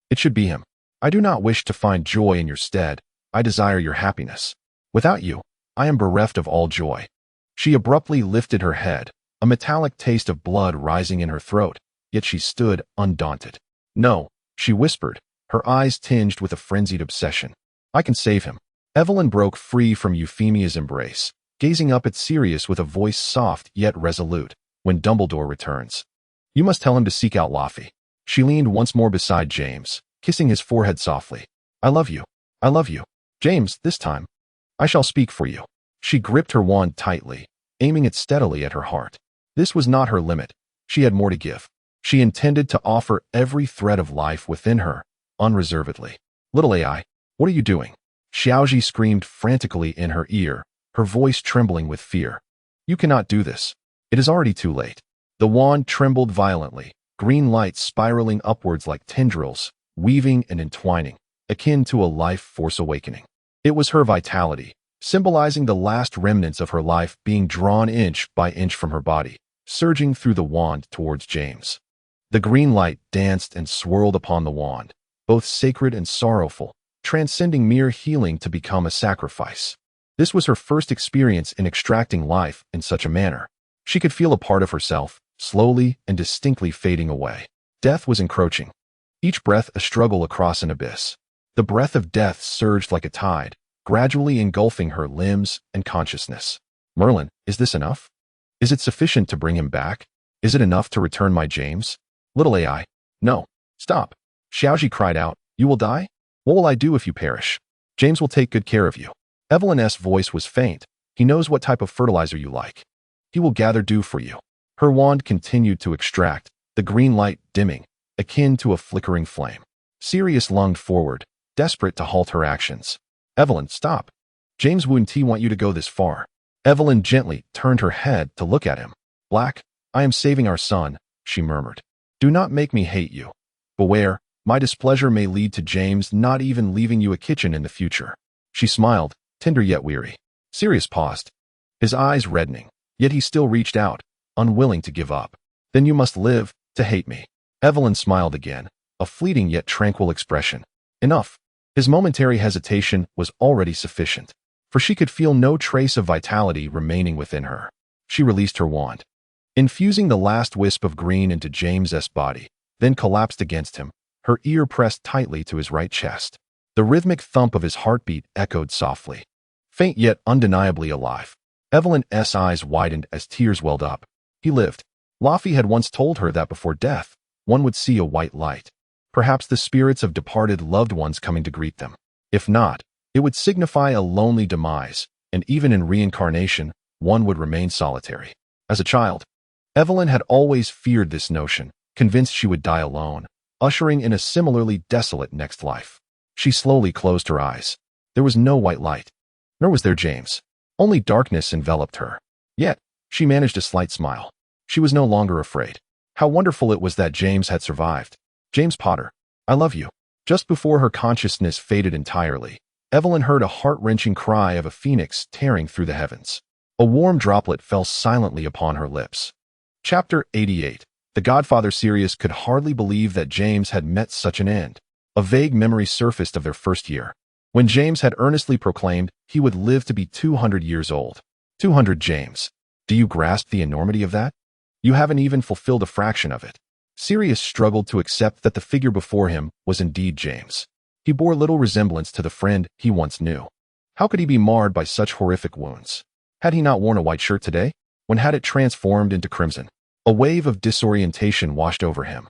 it should be him. "I do not wish to find joy in your stead. I desire your happiness. Without you, I am bereft of all joy." She abruptly lifted her head, a metallic taste of blood rising in her throat, yet she stood undaunted. "No," she whispered, her eyes tinged with a frenzied obsession. "I can save him." Evelyn broke free from Euphemia's embrace, gazing up at Sirius with a voice soft yet resolute. "When Dumbledore returns, you must tell him to seek out Laffy." She leaned once more beside James, kissing his forehead softly. "I love you. I love you. James, this time, I shall speak for you." She gripped her wand tightly, aiming it steadily at her heart. This was not her limit. She had more to give. She intended to offer every thread of life within her, unreservedly. "Little AI, what are you doing?" Xiaoji screamed frantically in her ear, her voice trembling with fear. "You cannot do this. It is already too late." The wand trembled violently, green light spiraling upwards like tendrils, weaving and entwining, akin to a life force awakening. It was her vitality, symbolizing the last remnants of her life being drawn inch by inch from her body, surging through the wand towards James. The green light danced and swirled upon the wand, both sacred and sorrowful, transcending mere healing to become a sacrifice. This was her first experience in extracting life in such a manner. She could feel a part of herself, slowly and distinctly fading away. Death was encroaching, each breath a struggle across an abyss. The breath of death surged like a tide, gradually engulfing her limbs and consciousness. "Merlin, is this enough? Is it sufficient to bring him back? Is it enough to return my James?" "Little AI, no, stop." Xiaoji cried out, "You will die? What will I do if you perish? James will take good care of you." Evelyn's voice was faint. "He knows what type of fertilizer you like. He will gather dew for you." Her wand continued to extract, the green light dimming, akin to a flickering flame. Sirius lunged forward, desperate to halt her actions. "Evelyn, stop. James wouldn't want you to go this far." Evelyn gently turned her head to look at him. "Black, I am saving our son," she murmured. "Do not make me hate you. Beware, my displeasure may lead to James not even leaving you a kitchen in the future." She smiled, tender yet weary. Sirius paused, his eyes reddening, yet he still reached out, unwilling to give up. "Then you must live to hate me." Evelyn smiled again, a fleeting yet tranquil expression. Enough. His momentary hesitation was already sufficient, for she could feel no trace of vitality remaining within her. She released her wand, infusing the last wisp of green into James's body, then collapsed against him, her ear pressed tightly to his right chest. The rhythmic thump of his heartbeat echoed softly, faint yet undeniably alive. Evelyn's eyes widened as tears welled up. He lived. Laffy had once told her that before death, one would see a white light. Perhaps the spirits of departed loved ones coming to greet them. If not, it would signify a lonely demise, and even in reincarnation, one would remain solitary. As a child, Evelyn had always feared this notion, convinced she would die alone, ushering in a similarly desolate next life. She slowly closed her eyes. There was no white light, nor was there James. Only darkness enveloped her. Yet, she managed a slight smile. She was no longer afraid. How wonderful it was that James had survived. "James Potter, I love you." Just before her consciousness faded entirely, Evelyn heard a heart-wrenching cry of a phoenix tearing through the heavens. A warm droplet fell silently upon her lips. Chapter 88. The Godfather. Sirius could hardly believe that James had met such an end. A vague memory surfaced of their first year, when James had earnestly proclaimed he would live to be 200 years old. 200, James. Do you grasp the enormity of that? You haven't even fulfilled a fraction of it. Sirius struggled to accept that the figure before him was indeed James. He bore little resemblance to the friend he once knew. How could he be marred by such horrific wounds? Had he not worn a white shirt today? When had it transformed into crimson? A wave of disorientation washed over him,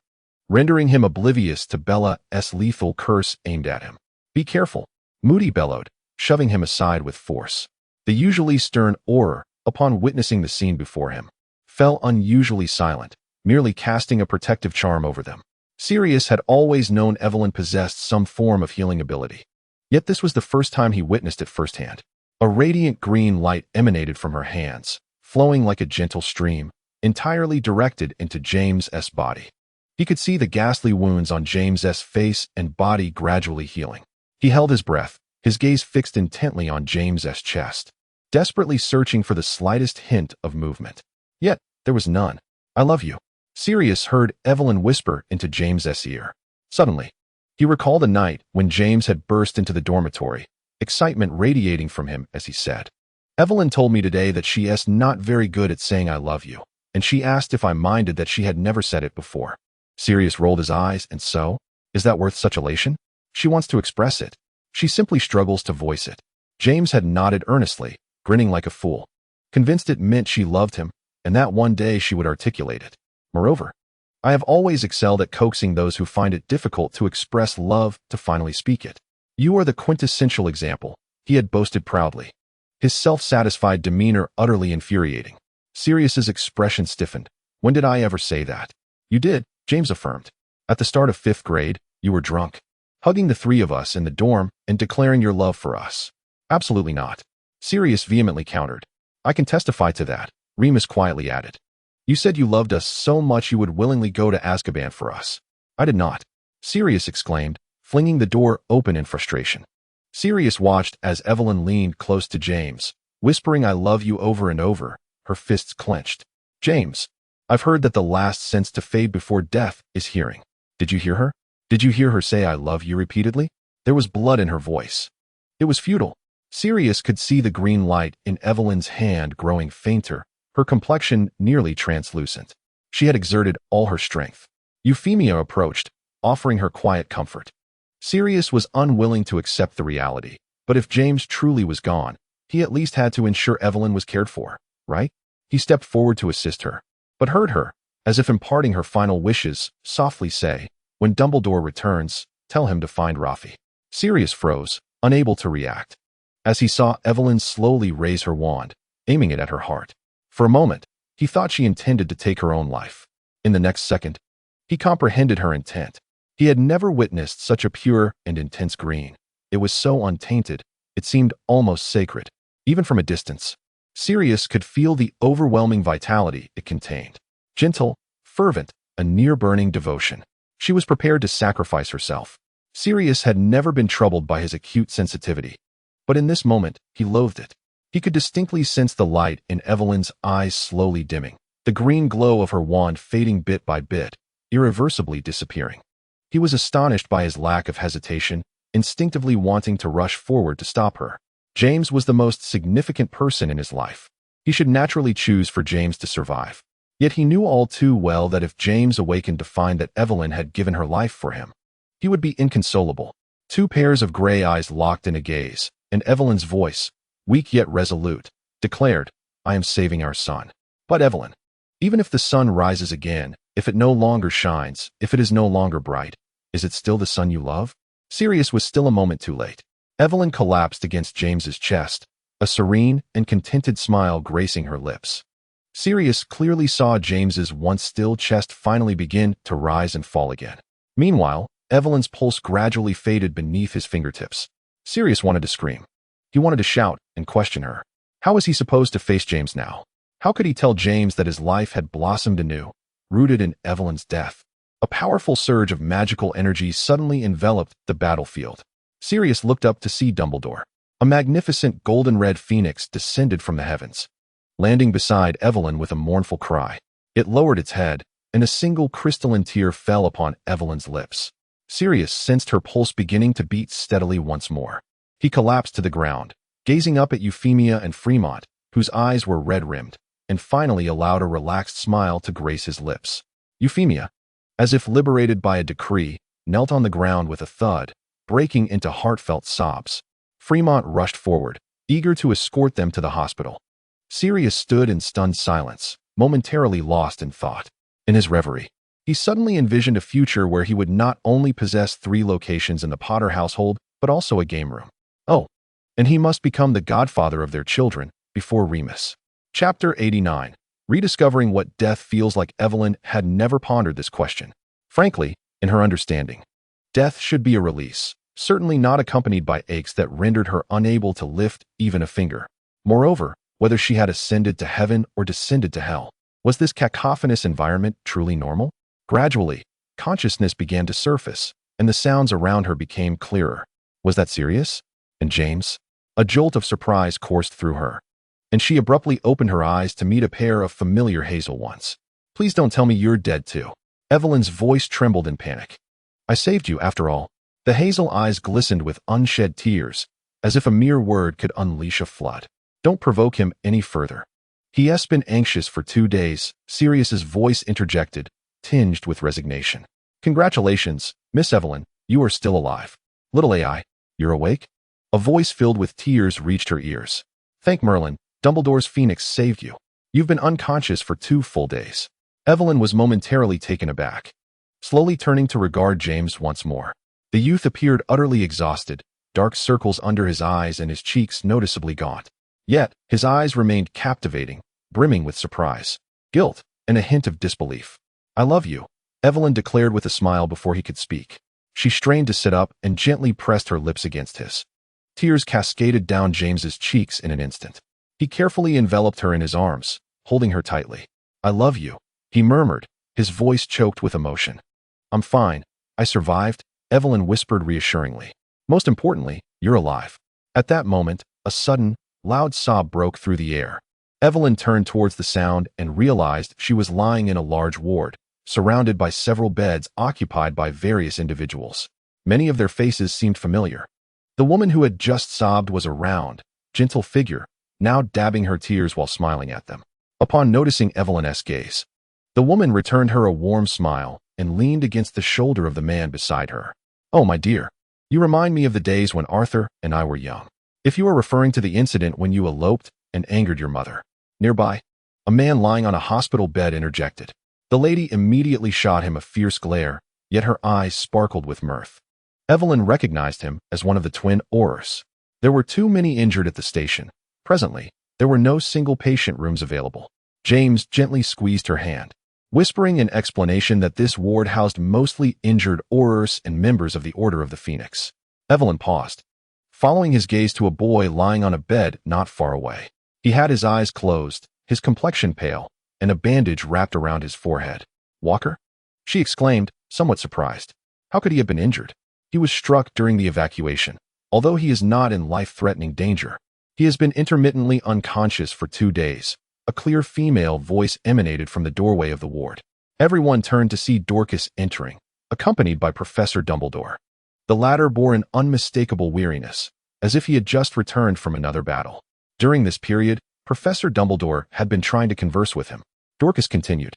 rendering him oblivious to Bella's lethal curse aimed at him. "Be careful," Moody bellowed, shoving him aside with force. The usually stern Auror, upon witnessing the scene before him, fell unusually silent, merely casting a protective charm over them. Sirius had always known Evelyn possessed some form of healing ability, yet this was the first time he witnessed it firsthand. A radiant green light emanated from her hands, flowing like a gentle stream, entirely directed into James's body. He could see the ghastly wounds on James's face and body gradually healing. He held his breath, his gaze fixed intently on James's chest, desperately searching for the slightest hint of movement. Yet, there was none. "I love you," Sirius heard Evelyn whisper into James's ear. Suddenly, he recalled a night when James had burst into the dormitory, excitement radiating from him as he said, "Evelyn told me today that she is not very good at saying I love you, and she asked if I minded that she had never said it before." Sirius rolled his eyes. "And so? Is that worth such elation? She wants to express it. She simply struggles to voice it." James had nodded earnestly, grinning like a fool, convinced it meant she loved him, and that one day she would articulate it. "Moreover, I have always excelled at coaxing those who find it difficult to express love to finally speak it. You are the quintessential example," he had boasted proudly, his self-satisfied demeanor utterly infuriating. Sirius's expression stiffened. "When did I ever say that?" "You did," James affirmed. "At the start of 5th grade, you were drunk, hugging the three of us in the dorm and declaring your love for us." "Absolutely not," Sirius vehemently countered. "I can testify to that," Remus quietly added. "You said you loved us so much you would willingly go to Azkaban for us." "I did not," Sirius exclaimed, flinging the door open in frustration. Sirius watched as Evelyn leaned close to James, whispering "I love you" over and over, her fists clenched. "James, I've heard that the last sense to fade before death is hearing. Did you hear her? Did you hear her say 'I love you' repeatedly?" There was blood in her voice. It was futile. Sirius could see the green light in Evelyn's hand growing fainter, her complexion nearly translucent. She had exerted all her strength. Euphemia approached, offering her quiet comfort. Sirius was unwilling to accept the reality, but if James truly was gone, he at least had to ensure Evelyn was cared for, right? He stepped forward to assist her, but heard her, as if imparting her final wishes, softly say, When Dumbledore returns, tell him to find Rafi. Sirius froze, unable to react, as he saw Evelyn slowly raise her wand, aiming it at her heart. For a moment, he thought she intended to take her own life. In the next second, he comprehended her intent. He had never witnessed such a pure and intense green. It was so untainted, it seemed almost sacred. Even from a distance, Sirius could feel the overwhelming vitality it contained. Gentle, fervent, a near-burning devotion. She was prepared to sacrifice herself. Sirius had never been troubled by his acute sensitivity, but in this moment, he loathed it. He could distinctly sense the light in Evelyn's eyes slowly dimming, the green glow of her wand fading bit by bit, irreversibly disappearing. He was astonished by his lack of hesitation, instinctively wanting to rush forward to stop her. James was the most significant person in his life. He should naturally choose for James to survive. Yet he knew all too well that if James awakened to find that Evelyn had given her life for him, he would be inconsolable. Two pairs of gray eyes locked in a gaze, and Evelyn's voice, weak yet resolute, declared, "I am saving our son." But Evelyn, even if the sun rises again, if it no longer shines, if it is no longer bright, is it still the sun you love? Sirius was still a moment too late. Evelyn collapsed against James's chest, a serene and contented smile gracing her lips. Sirius clearly saw James's once still chest finally begin to rise and fall again. Meanwhile, Evelyn's pulse gradually faded beneath his fingertips. Sirius wanted to scream. He wanted to shout and question her. How was he supposed to face James now? How could he tell James that his life had blossomed anew, rooted in Evelyn's death? A powerful surge of magical energy suddenly enveloped the battlefield. Sirius looked up to see Dumbledore. A magnificent golden-red phoenix descended from the heavens, landing beside Evelyn with a mournful cry. It lowered its head, and a single crystalline tear fell upon Evelyn's lips. Sirius sensed her pulse beginning to beat steadily once more. He collapsed to the ground, gazing up at Euphemia and Fremont, whose eyes were red-rimmed, and finally allowed a relaxed smile to grace his lips. Euphemia, as if liberated by a decree, knelt on the ground with a thud, breaking into heartfelt sobs. Fremont rushed forward, eager to escort them to the hospital. Sirius stood in stunned silence, momentarily lost in thought. In his reverie, he suddenly envisioned a future where he would not only possess 3 locations in the Potter household, but also a game room. Oh, and he must become the godfather of their children before Remus. Chapter 89. Rediscovering what death feels like. Evelyn had never pondered this question. Frankly, in her understanding, death should be a release, certainly not accompanied by aches that rendered her unable to lift even a finger. Moreover, whether she had ascended to heaven or descended to hell, was this cacophonous environment truly normal? Gradually, consciousness began to surface, and the sounds around her became clearer. Was that Sirius? And James? A jolt of surprise coursed through her, and she abruptly opened her eyes to meet a pair of familiar hazel ones. Please don't tell me you're dead too. Evelyn's voice trembled in panic. I saved you, after all. The hazel eyes glistened with unshed tears, as if a mere word could unleash a flood. Don't provoke him any further. He has been anxious for 2 days, Sirius's voice interjected, tinged with resignation. Congratulations, Miss Evelyn, you are still alive. Little AI, you're awake? A voice filled with tears reached her ears. Thank Merlin, Dumbledore's phoenix saved you. You've been unconscious for 2 full days. Evelyn was momentarily taken aback, slowly turning to regard James once more. The youth appeared utterly exhausted, dark circles under his eyes and his cheeks noticeably gaunt. Yet, his eyes remained captivating, brimming with surprise, guilt, and a hint of disbelief. I love you, Evelyn declared with a smile before he could speak. She strained to sit up and gently pressed her lips against his. Tears cascaded down James's cheeks in an instant. He carefully enveloped her in his arms, holding her tightly. I love you, he murmured, his voice choked with emotion. I'm fine. I survived, Evelyn whispered reassuringly. Most importantly, you're alive. At that moment, a sudden, loud sob broke through the air. Evelyn turned towards the sound and realized she was lying in a large ward, surrounded by several beds occupied by various individuals. Many of their faces seemed familiar. The woman who had just sobbed was a round, gentle figure, now dabbing her tears while smiling at them. Upon noticing Evelyn's gaze, the woman returned her a warm smile and leaned against the shoulder of the man beside her. Oh, my dear, you remind me of the days when Arthur and I were young. If you are referring to the incident when you eloped and angered your mother. Nearby, a man lying on a hospital bed interjected. The lady immediately shot him a fierce glare, yet her eyes sparkled with mirth. Evelyn recognized him as one of the twin Aurors. There were too many injured at the station. Presently, there were no single patient rooms available. James gently squeezed her hand, whispering in explanation that this ward housed mostly injured Aurors and members of the Order of the Phoenix. Evelyn paused, following his gaze to a boy lying on a bed not far away. He had his eyes closed, his complexion pale, and a bandage wrapped around his forehead. "Walker?" she exclaimed, somewhat surprised. How could he have been injured? He was struck during the evacuation. Although he is not in life-threatening danger, he has been intermittently unconscious for 2 days. A clear female voice emanated from the doorway of the ward. Everyone turned to see Dorcas entering, accompanied by Professor Dumbledore. The latter bore an unmistakable weariness, as if he had just returned from another battle. During this period, Professor Dumbledore had been trying to converse with him. Dorcas continued,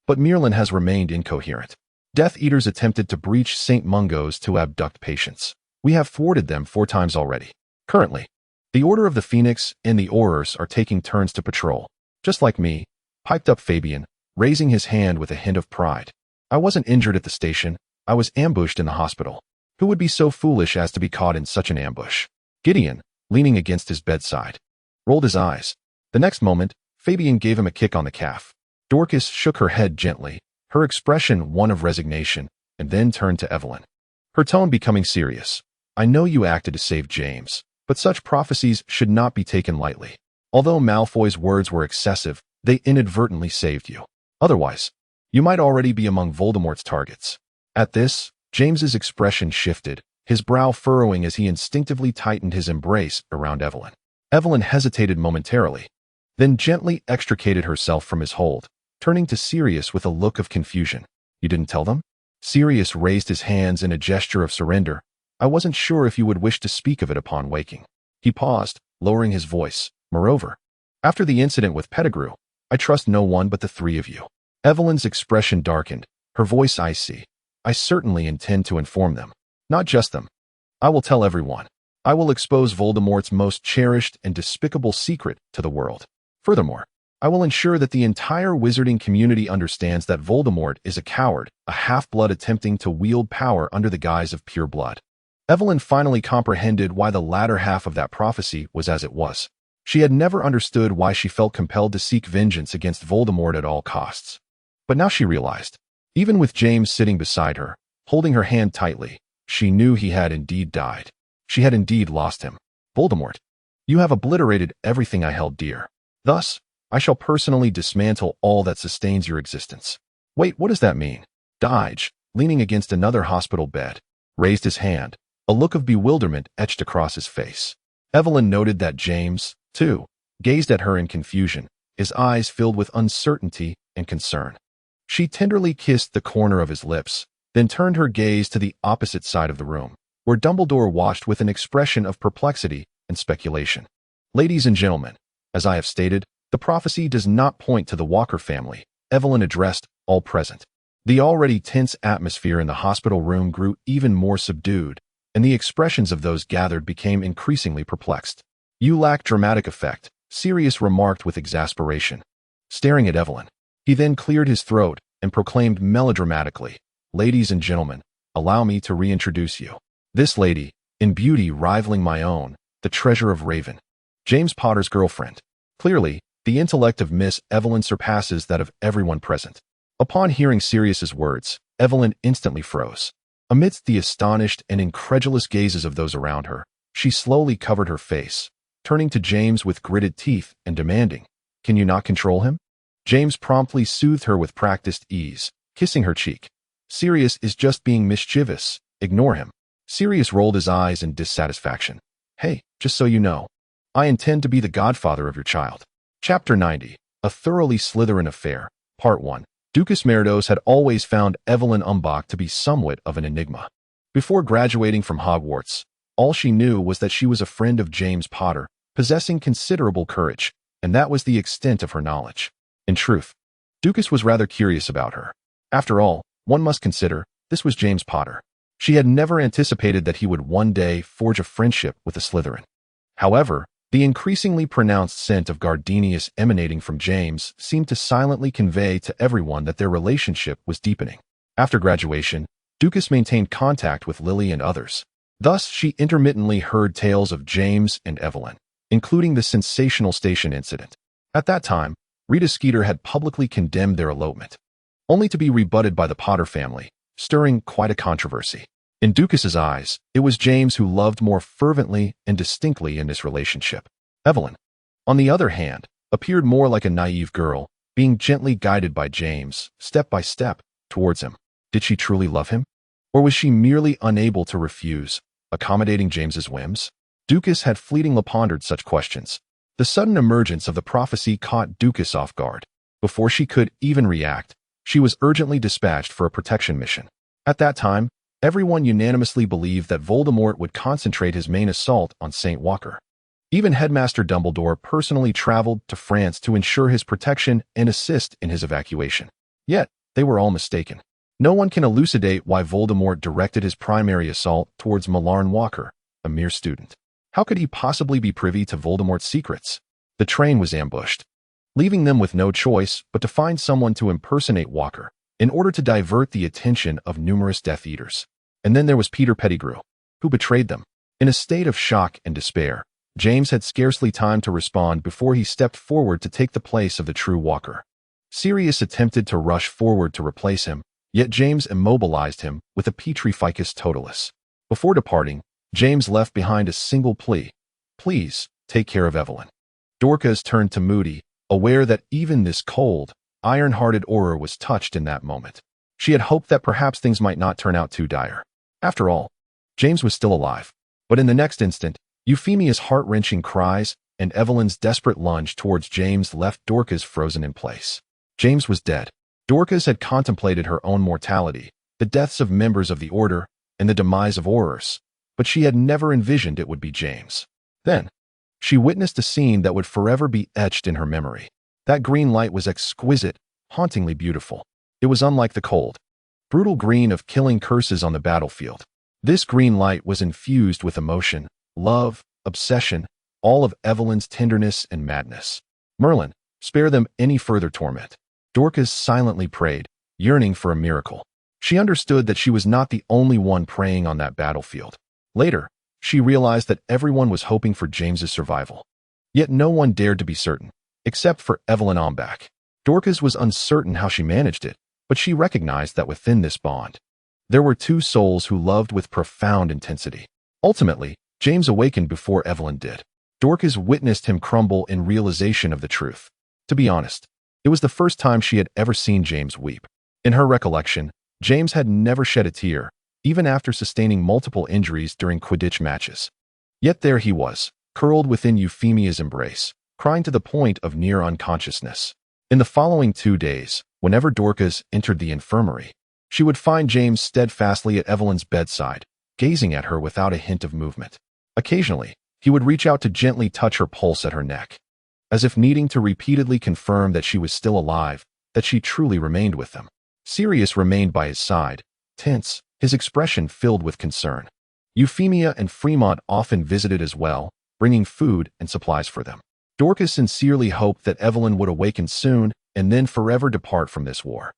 but Merlin has remained incoherent. Death Eaters attempted to breach St. Mungo's to abduct patients. We have thwarted them 4 times already. Currently, the Order of the Phoenix and the Aurors are taking turns to patrol. Just like me, piped up Fabian, raising his hand with a hint of pride. I wasn't injured at the station. I was ambushed in the hospital. Who would be so foolish as to be caught in such an ambush? Gideon, leaning against his bedside, rolled his eyes. The next moment, Fabian gave him a kick on the calf. Dorcas shook her head gently, her expression one of resignation, and then turned to Evelyn, her tone becoming serious. I know you acted to save James, but such prophecies should not be taken lightly. Although Malfoy's words were excessive, they inadvertently saved you. Otherwise, you might already be among Voldemort's targets. At this, James's expression shifted, his brow furrowing as he instinctively tightened his embrace around Evelyn. Evelyn hesitated momentarily, then gently extricated herself from his hold, turning to Sirius with a look of confusion. You didn't tell them? Sirius raised his hands in a gesture of surrender. I wasn't sure if you would wish to speak of it upon waking. He paused, lowering his voice. Moreover, after the incident with Pettigrew, I trust no one but the 3 of you. Evelyn's expression darkened, her voice icy. I certainly intend to inform them. Not just them. I will tell everyone. I will expose Voldemort's most cherished and despicable secret to the world. Furthermore, I will ensure that the entire wizarding community understands that Voldemort is a coward, a half-blood attempting to wield power under the guise of pure blood. Evelyn finally comprehended why the latter half of that prophecy was as it was. She had never understood why she felt compelled to seek vengeance against Voldemort at all costs. But now she realized. Even with James sitting beside her, holding her hand tightly, she knew he had indeed died. She had indeed lost him. Voldemort, you have obliterated everything I held dear. Thus, I shall personally dismantle all that sustains your existence. Wait, what does that mean? Dyge, leaning against another hospital bed, raised his hand, a look of bewilderment etched across his face. Evelyn noted that James, too, gazed at her in confusion, his eyes filled with uncertainty and concern. She tenderly kissed the corner of his lips, then turned her gaze to the opposite side of the room, where Dumbledore watched with an expression of perplexity and speculation. Ladies and gentlemen, as I have stated, the prophecy does not point to the Walker family. Evelyn addressed all present. The already tense atmosphere in the hospital room grew even more subdued, and the expressions of those gathered became increasingly perplexed. You lack dramatic effect, Sirius remarked with exasperation, staring at Evelyn. He then cleared his throat and proclaimed melodramatically, Ladies and gentlemen, allow me to reintroduce you. This lady, in beauty rivaling my own, the treasure of Raven, James Potter's girlfriend. Clearly, the intellect of Miss Evelyn surpasses that of everyone present. Upon hearing Sirius's words, Evelyn instantly froze. Amidst the astonished and incredulous gazes of those around her, she slowly covered her face, turning to James with gritted teeth and demanding, Can you not control him? James promptly soothed her with practiced ease, kissing her cheek. Sirius is just being mischievous. Ignore him. Sirius rolled his eyes in dissatisfaction. Hey, just so you know, I intend to be the godfather of your child. Chapter 90, A Thoroughly Slytherin Affair, Part 1. Ducas Marauders had always found Evelyn Umbach to be somewhat of an enigma. Before graduating from Hogwarts, all she knew was that she was a friend of James Potter, possessing considerable courage, and that was the extent of her knowledge. In truth, Ducas was rather curious about her. After all, one must consider, this was James Potter. She had never anticipated that he would one day forge a friendship with a Slytherin. However, the increasingly pronounced scent of gardenias emanating from James seemed to silently convey to everyone that their relationship was deepening. After graduation, Ducas maintained contact with Lily and others. Thus, she intermittently heard tales of James and Evelyn, including the sensational station incident. At that time, Rita Skeeter had publicly condemned their elopement, only to be rebutted by the Potter family, stirring quite a controversy. In Ducas's eyes, it was James who loved more fervently and distinctly in this relationship. Evelyn, on the other hand, appeared more like a naive girl, being gently guided by James, step by step, towards him. Did she truly love him? Or was she merely unable to refuse, accommodating James's whims? Ducas had fleetingly pondered such questions. The sudden emergence of the prophecy caught Ducas off guard. Before she could even react, she was urgently dispatched for a protection mission. At that time, everyone unanimously believed that Voldemort would concentrate his main assault on St. Walker. Even Headmaster Dumbledore personally traveled to France to ensure his protection and assist in his evacuation. Yet, they were all mistaken. No one can elucidate why Voldemort directed his primary assault towards Mallarn Walker, a mere student. How could he possibly be privy to Voldemort's secrets? The train was ambushed, leaving them with no choice but to find someone to impersonate Walker in order to divert the attention of numerous Death Eaters. And then there was Peter Pettigrew, who betrayed them. In a state of shock and despair, James had scarcely time to respond before he stepped forward to take the place of the true Walker. Sirius attempted to rush forward to replace him, yet James immobilized him with a Petrificus Totalis. Before departing, James left behind a single plea: please, take care of Evelyn. Dorcas turned to Moody, aware that even this cold, iron-hearted Auror was touched in that moment. She had hoped that perhaps things might not turn out too dire. After all, James was still alive. But in the next instant, Euphemia's heart-wrenching cries and Evelyn's desperate lunge towards James left Dorcas frozen in place. James was dead. Dorcas had contemplated her own mortality, the deaths of members of the Order, and the demise of Aurors, but she had never envisioned it would be James. Then, she witnessed a scene that would forever be etched in her memory. That green light was exquisite, hauntingly beautiful. It was unlike the cold, brutal green of killing curses on the battlefield. This green light was infused with emotion, love, obsession, all of Evelyn's tenderness and madness. Merlin, spare them any further torment. Dorcas silently prayed, yearning for a miracle. She understood that she was not the only one praying on that battlefield. Later, she realized that everyone was hoping for James's survival. Yet no one dared to be certain, except for Evelyn Ombach. Dorcas was uncertain how she managed it, but she recognized that within this bond, there were two souls who loved with profound intensity. Ultimately, James awakened before Evelyn did. Dorcas witnessed him crumble in realization of the truth. To be honest, it was the first time she had ever seen James weep. In her recollection, James had never shed a tear, even after sustaining multiple injuries during Quidditch matches. Yet there he was, curled within Euphemia's embrace, crying to the point of near unconsciousness. In the following 2 days, whenever Dorcas entered the infirmary, she would find James steadfastly at Evelyn's bedside, gazing at her without a hint of movement. Occasionally, he would reach out to gently touch her pulse at her neck, as if needing to repeatedly confirm that she was still alive, that she truly remained with them. Sirius remained by his side, tense, his expression filled with concern. Euphemia and Fremont often visited as well, bringing food and supplies for them. Dorcas sincerely hoped that Evelyn would awaken soon and then forever depart from this war.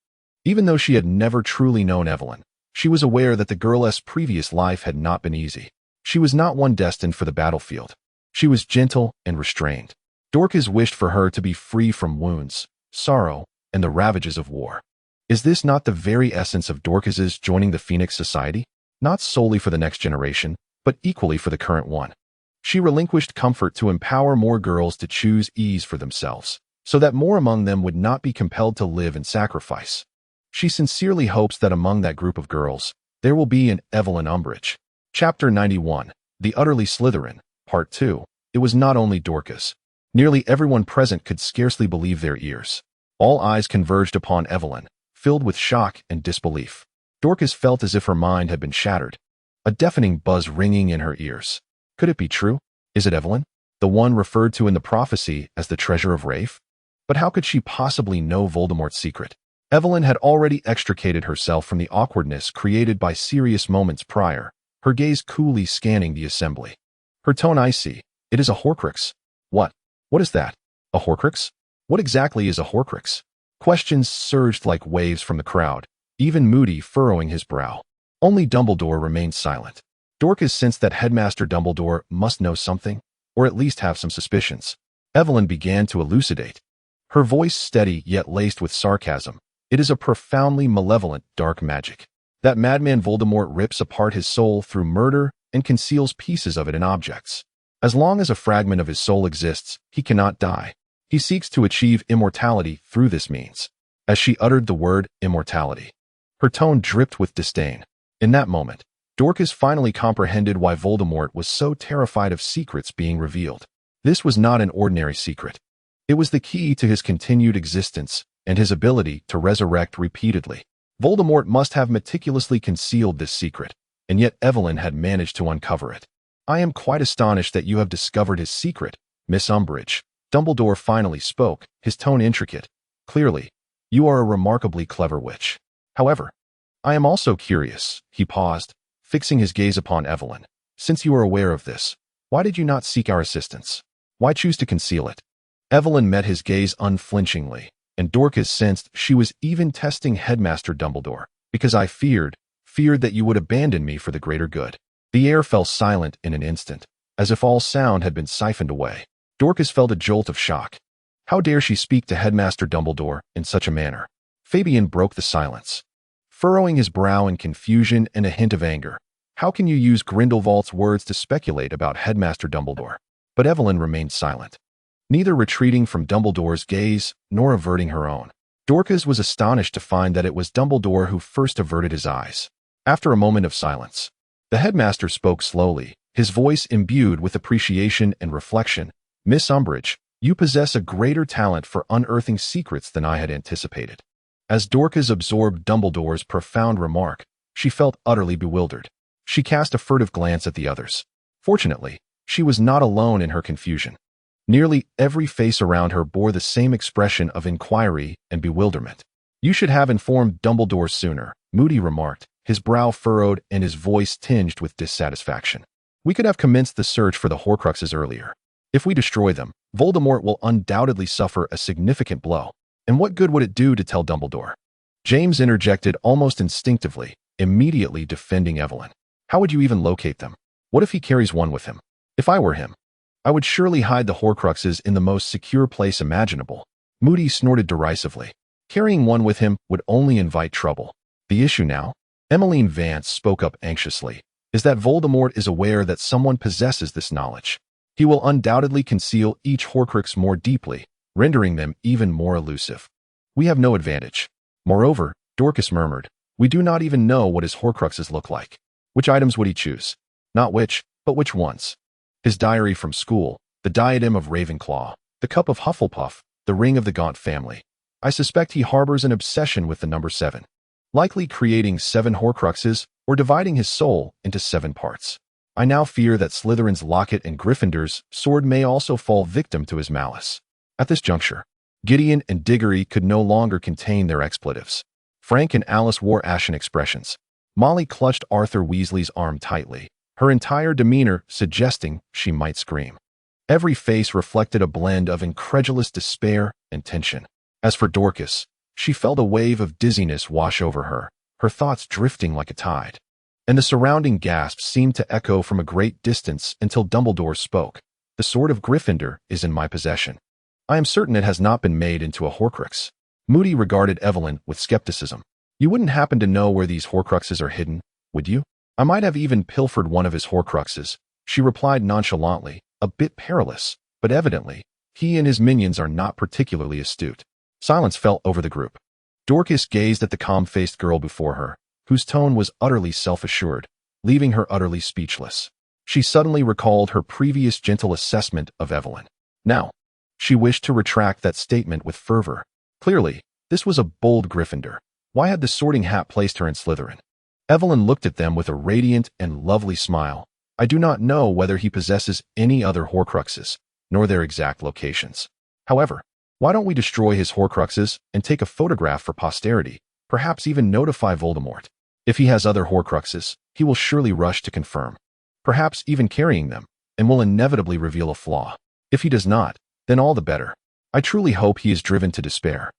Even though she had never truly known Evelyn, she was aware that the girl's previous life had not been easy. She was not one destined for the battlefield. She was gentle and restrained. Dorcas wished for her to be free from wounds, sorrow, and the ravages of war. Is this not the very essence of Dorcas's joining the Phoenix Society? Not solely for the next generation, but equally for the current one. She relinquished comfort to empower more girls to choose ease for themselves, so that more among them would not be compelled to live in sacrifice. She sincerely hopes that among that group of girls, there will be an Evelyn Umbridge. Chapter 91, The Utterly Slytherin, Part 2. It was not only Dorcas. Nearly everyone present could scarcely believe their ears. All eyes converged upon Evelyn, filled with shock and disbelief. Dorcas felt as if her mind had been shattered, a deafening buzz ringing in her ears. Could it be true? Is it Evelyn, the one referred to in the prophecy as the treasure of Rafe? But how could she possibly know Voldemort's secret? Evelyn had already extricated herself from the awkwardness created by Sirius moments prior, her gaze coolly scanning the assembly. Her tone icy. It is a Horcrux. What? What is that? A Horcrux? What exactly is a Horcrux? Questions surged like waves from the crowd, even Moody furrowing his brow. Only Dumbledore remained silent. Dorcas sensed that Headmaster Dumbledore must know something, or at least have some suspicions. Evelyn began to elucidate. Her voice steady yet laced with sarcasm. It is a profoundly malevolent dark magic. That madman Voldemort rips apart his soul through murder and conceals pieces of it in objects. As long as a fragment of his soul exists, he cannot die. He seeks to achieve immortality through this means. As she uttered the word immortality, her tone dripped with disdain. In that moment, Dorcas finally comprehended why Voldemort was so terrified of secrets being revealed. This was not an ordinary secret. It was the key to his continued existence and his ability to resurrect repeatedly. Voldemort must have meticulously concealed this secret, and yet Evelyn had managed to uncover it. I am quite astonished that you have discovered his secret, Miss Umbridge. Dumbledore finally spoke, his tone intricate. Clearly, you are a remarkably clever witch. However, I am also curious. He paused, fixing his gaze upon Evelyn. Since you are aware of this, why did you not seek our assistance? Why choose to conceal it? Evelyn met his gaze unflinchingly, and Dorcas sensed she was even testing Headmaster Dumbledore. Because I feared that you would abandon me for the greater good. The air fell silent in an instant, as if all sound had been siphoned away. Dorcas felt a jolt of shock. How dare she speak to Headmaster Dumbledore in such a manner? Fabian broke the silence, furrowing his brow in confusion and a hint of anger. How can you use Grindelwald's words to speculate about Headmaster Dumbledore? But Evelyn remained silent, neither retreating from Dumbledore's gaze nor averting her own. Dorcas was astonished to find that it was Dumbledore who first averted his eyes. After a moment of silence, the headmaster spoke slowly, his voice imbued with appreciation and reflection. Miss Umbridge, you possess a greater talent for unearthing secrets than I had anticipated. As Dorcas absorbed Dumbledore's profound remark, she felt utterly bewildered. She cast a furtive glance at the others. Fortunately, she was not alone in her confusion. Nearly every face around her bore the same expression of inquiry and bewilderment. You should have informed Dumbledore sooner, Moody remarked, his brow furrowed and his voice tinged with dissatisfaction. We could have commenced the search for the Horcruxes earlier. If we destroy them, Voldemort will undoubtedly suffer a significant blow. And what good would it do to tell Dumbledore? James interjected almost instinctively, immediately defending Evelyn. How would you even locate them? What if he carries one with him? If I were him, I would surely hide the Horcruxes in the most secure place imaginable. Moody snorted derisively. Carrying one with him would only invite trouble. The issue now, Emmeline Vance spoke up anxiously, is that Voldemort is aware that someone possesses this knowledge. He will undoubtedly conceal each Horcrux more deeply, rendering them even more elusive. We have no advantage. Moreover, Dorcas murmured, we do not even know what his Horcruxes look like. Which items would he choose? Not which, but which ones? His diary from school, the diadem of Ravenclaw, the cup of Hufflepuff, the ring of the Gaunt family. I suspect he harbors an obsession with the number 7. Likely creating 7 Horcruxes or dividing his soul into 7 parts. I now fear that Slytherin's locket and Gryffindor's sword may also fall victim to his malice. At this juncture, Gideon and Diggory could no longer contain their expletives. Frank and Alice wore ashen expressions. Molly clutched Arthur Weasley's arm tightly, her entire demeanor suggesting she might scream. Every face reflected a blend of incredulous despair and tension. As for Dorcas, she felt a wave of dizziness wash over her, her thoughts drifting like a tide. And the surrounding gasps seemed to echo from a great distance until Dumbledore spoke. The sword of Gryffindor is in my possession. I am certain it has not been made into a Horcrux. Moody regarded Evelyn with skepticism. You wouldn't happen to know where these Horcruxes are hidden, would you? I might have even pilfered one of his Horcruxes, she replied nonchalantly, a bit perilous, but evidently, he and his minions are not particularly astute. Silence fell over the group. Dorcas gazed at the calm-faced girl before her, whose tone was utterly self-assured, leaving her utterly speechless. She suddenly recalled her previous gentle assessment of Evelyn. Now, she wished to retract that statement with fervor. Clearly, this was a bold Gryffindor. Why had the Sorting Hat placed her in Slytherin? Evelyn looked at them with a radiant and lovely smile. I do not know whether he possesses any other Horcruxes, nor their exact locations. However, why don't we destroy his Horcruxes and take a photograph for posterity, perhaps even notify Voldemort? If he has other Horcruxes, he will surely rush to confirm, perhaps even carrying them, and will inevitably reveal a flaw. If he does not, then all the better. I truly hope he is driven to despair.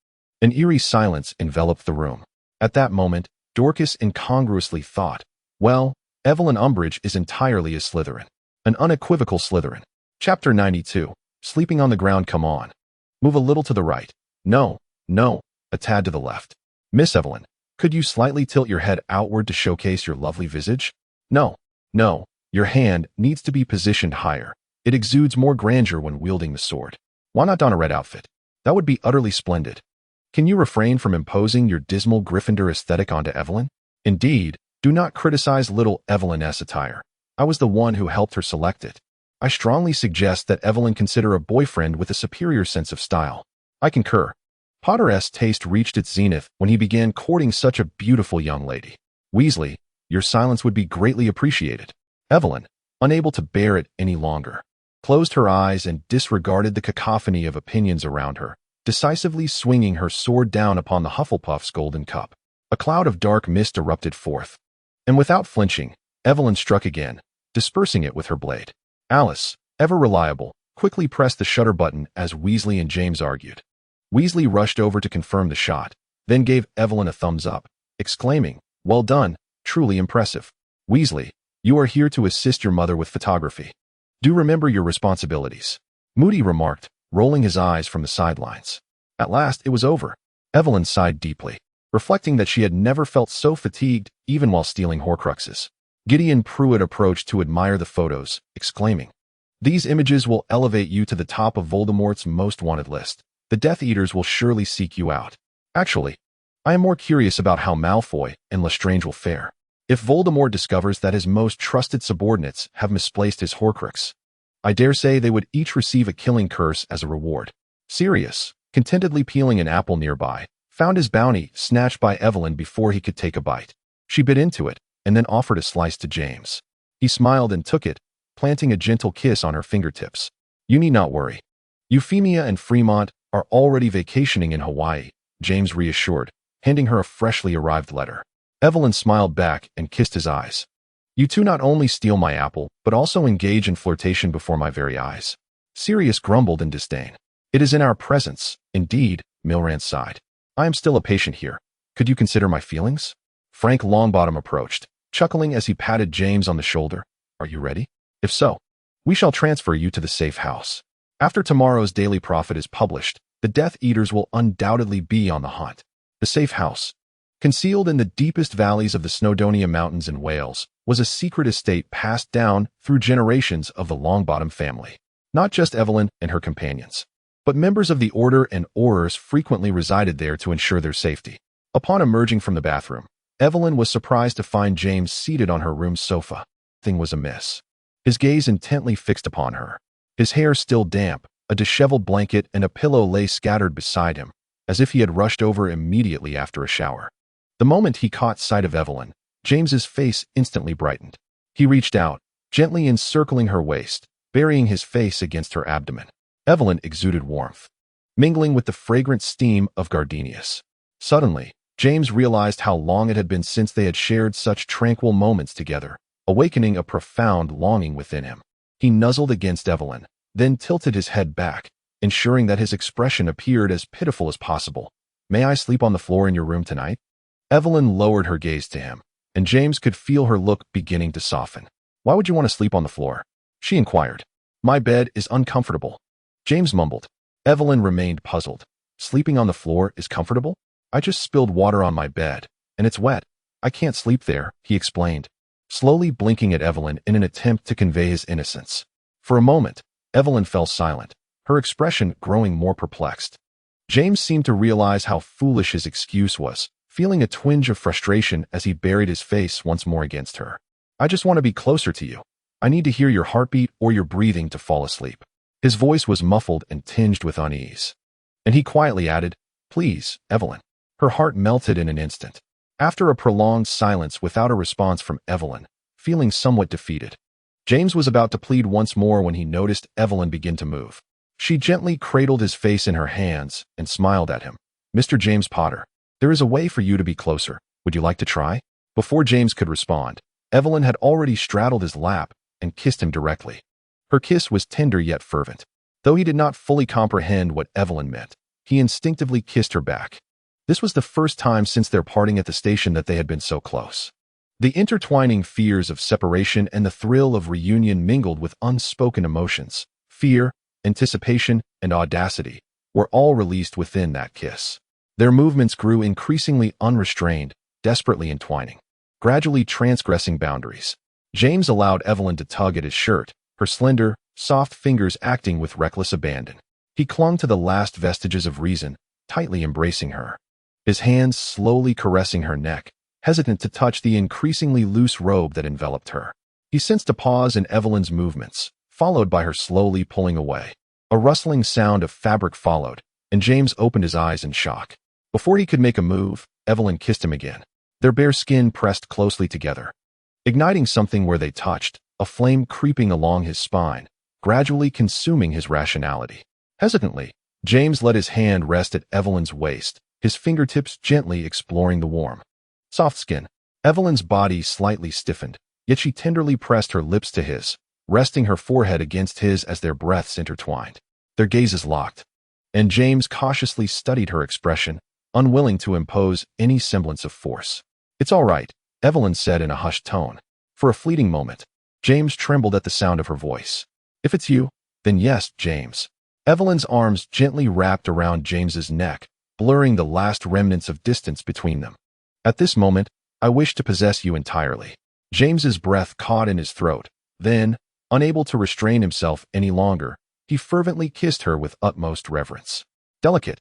An eerie silence enveloped the room. At that moment, Dorcas incongruously thought, well, Evelyn Umbridge is entirely a Slytherin. An unequivocal Slytherin. Chapter 92. Sleeping on the ground, come on. Move a little to the right. No, no, a tad to the left. Miss Evelyn, could you slightly tilt your head outward to showcase your lovely visage? No, no, your hand needs to be positioned higher. It exudes more grandeur when wielding the sword. Why not don a red outfit? That would be utterly splendid. Can you refrain from imposing your dismal Gryffindor aesthetic onto Evelyn? Indeed, do not criticize little Evelyn's attire. I was the one who helped her select it. I strongly suggest that Evelyn consider a boyfriend with a superior sense of style. I concur. Potter's taste reached its zenith when he began courting such a beautiful young lady. Weasley, your silence would be greatly appreciated. Evelyn, unable to bear it any longer, closed her eyes and disregarded the cacophony of opinions around her, decisively swinging her sword down upon the Hufflepuff's golden cup. A cloud of dark mist erupted forth, and without flinching, Evelyn struck again, dispersing it with her blade. Alice, ever reliable, quickly pressed the shutter button as Weasley and James argued. Weasley rushed over to confirm the shot, then gave Evelyn a thumbs up, exclaiming, "Well done, truly impressive. Weasley, you are here to assist your mother with photography. Do remember your responsibilities," Moody remarked, rolling his eyes from the sidelines. At last it was over. Evelyn sighed deeply, reflecting that she had never felt so fatigued even while stealing Horcruxes. Gideon Pruitt approached to admire the photos, exclaiming, "These images will elevate you to the top of Voldemort's most wanted list. The Death Eaters will surely seek you out. Actually, I am more curious about how Malfoy and Lestrange will fare. If Voldemort discovers that his most trusted subordinates have misplaced his Horcrux, I dare say they would each receive a killing curse as a reward." Sirius, contentedly peeling an apple nearby, found his bounty snatched by Evelyn before he could take a bite. She bit into it, and then offered a slice to James. He smiled and took it, planting a gentle kiss on her fingertips. "You need not worry. Euphemia and Fremont are already vacationing in Hawaii," James reassured, handing her a freshly arrived letter. Evelyn smiled back and kissed his eyes. "You two not only steal my apple, but also engage in flirtation before my very eyes." Sirius grumbled in disdain. "It is in our presence, indeed," Milrant sighed. "I am still a patient here. Could you consider my feelings?" Frank Longbottom approached, chuckling as he patted James on the shoulder. "Are you ready? If so, we shall transfer you to the safe house. After tomorrow's Daily Prophet is published, the Death Eaters will undoubtedly be on the hunt." The safe house, concealed in the deepest valleys of the Snowdonia Mountains in Wales, was a secret estate passed down through generations of the Longbottom family. Not just Evelyn and her companions, but members of the Order and Aurors frequently resided there to ensure their safety. Upon emerging from the bathroom, Evelyn was surprised to find James seated on her room's sofa. Thing was amiss. His gaze intently fixed upon her. His hair still damp, a disheveled blanket and a pillow lay scattered beside him, as if he had rushed over immediately after a shower. The moment he caught sight of Evelyn, James's face instantly brightened. He reached out, gently encircling her waist, burying his face against her abdomen. Evelyn exuded warmth, mingling with the fragrant steam of gardenias. Suddenly, James realized how long it had been since they had shared such tranquil moments together, awakening a profound longing within him. He nuzzled against Evelyn, then tilted his head back, ensuring that his expression appeared as pitiful as possible. "May I sleep on the floor in your room tonight?" Evelyn lowered her gaze to him, and James could feel her look beginning to soften. "Why would you want to sleep on the floor?" she inquired. "My bed is uncomfortable," James mumbled. Evelyn remained puzzled. "Sleeping on the floor is comfortable? I just spilled water on my bed, and it's wet. I can't sleep there," he explained, slowly blinking at Evelyn in an attempt to convey his innocence. For a moment, Evelyn fell silent, her expression growing more perplexed. James seemed to realize how foolish his excuse was, feeling a twinge of frustration as he buried his face once more against her. "I just want to be closer to you. I need to hear your heartbeat or your breathing to fall asleep." His voice was muffled and tinged with unease. And he quietly added, "Please, Evelyn." Her heart melted in an instant. After a prolonged silence without a response from Evelyn, feeling somewhat defeated, James was about to plead once more when he noticed Evelyn begin to move. She gently cradled his face in her hands and smiled at him. "Mr. James Potter, there is a way for you to be closer. Would you like to try?" Before James could respond, Evelyn had already straddled his lap and kissed him directly. Her kiss was tender yet fervent. Though he did not fully comprehend what Evelyn meant, he instinctively kissed her back. This was the first time since their parting at the station that they had been so close. The intertwining fears of separation and the thrill of reunion mingled with unspoken emotions. Fear, anticipation, and audacity were all released within that kiss. Their movements grew increasingly unrestrained, desperately entwining, gradually transgressing boundaries. James allowed Evelyn to tug at his shirt, her slender, soft fingers acting with reckless abandon. He clung to the last vestiges of reason, tightly embracing her, his hands slowly caressing her neck, hesitant to touch the increasingly loose robe that enveloped her. He sensed a pause in Evelyn's movements, followed by her slowly pulling away. A rustling sound of fabric followed, and James opened his eyes in shock. Before he could make a move, Evelyn kissed him again. Their bare skin pressed closely together, igniting something where they touched, a flame creeping along his spine, gradually consuming his rationality. Hesitantly, James let his hand rest at Evelyn's waist, his fingertips gently exploring the warm, soft skin. Evelyn's body slightly stiffened, yet she tenderly pressed her lips to his, resting her forehead against his as their breaths intertwined. Their gazes locked, and James cautiously studied her expression, unwilling to impose any semblance of force. "It's all right," Evelyn said in a hushed tone. For a fleeting moment, James trembled at the sound of her voice. "If it's you, then yes, James." Evelyn's arms gently wrapped around James's neck, blurring the last remnants of distance between them. "At this moment, I wish to possess you entirely." James's breath caught in his throat. Then, unable to restrain himself any longer, he fervently kissed her with utmost reverence. Delicate,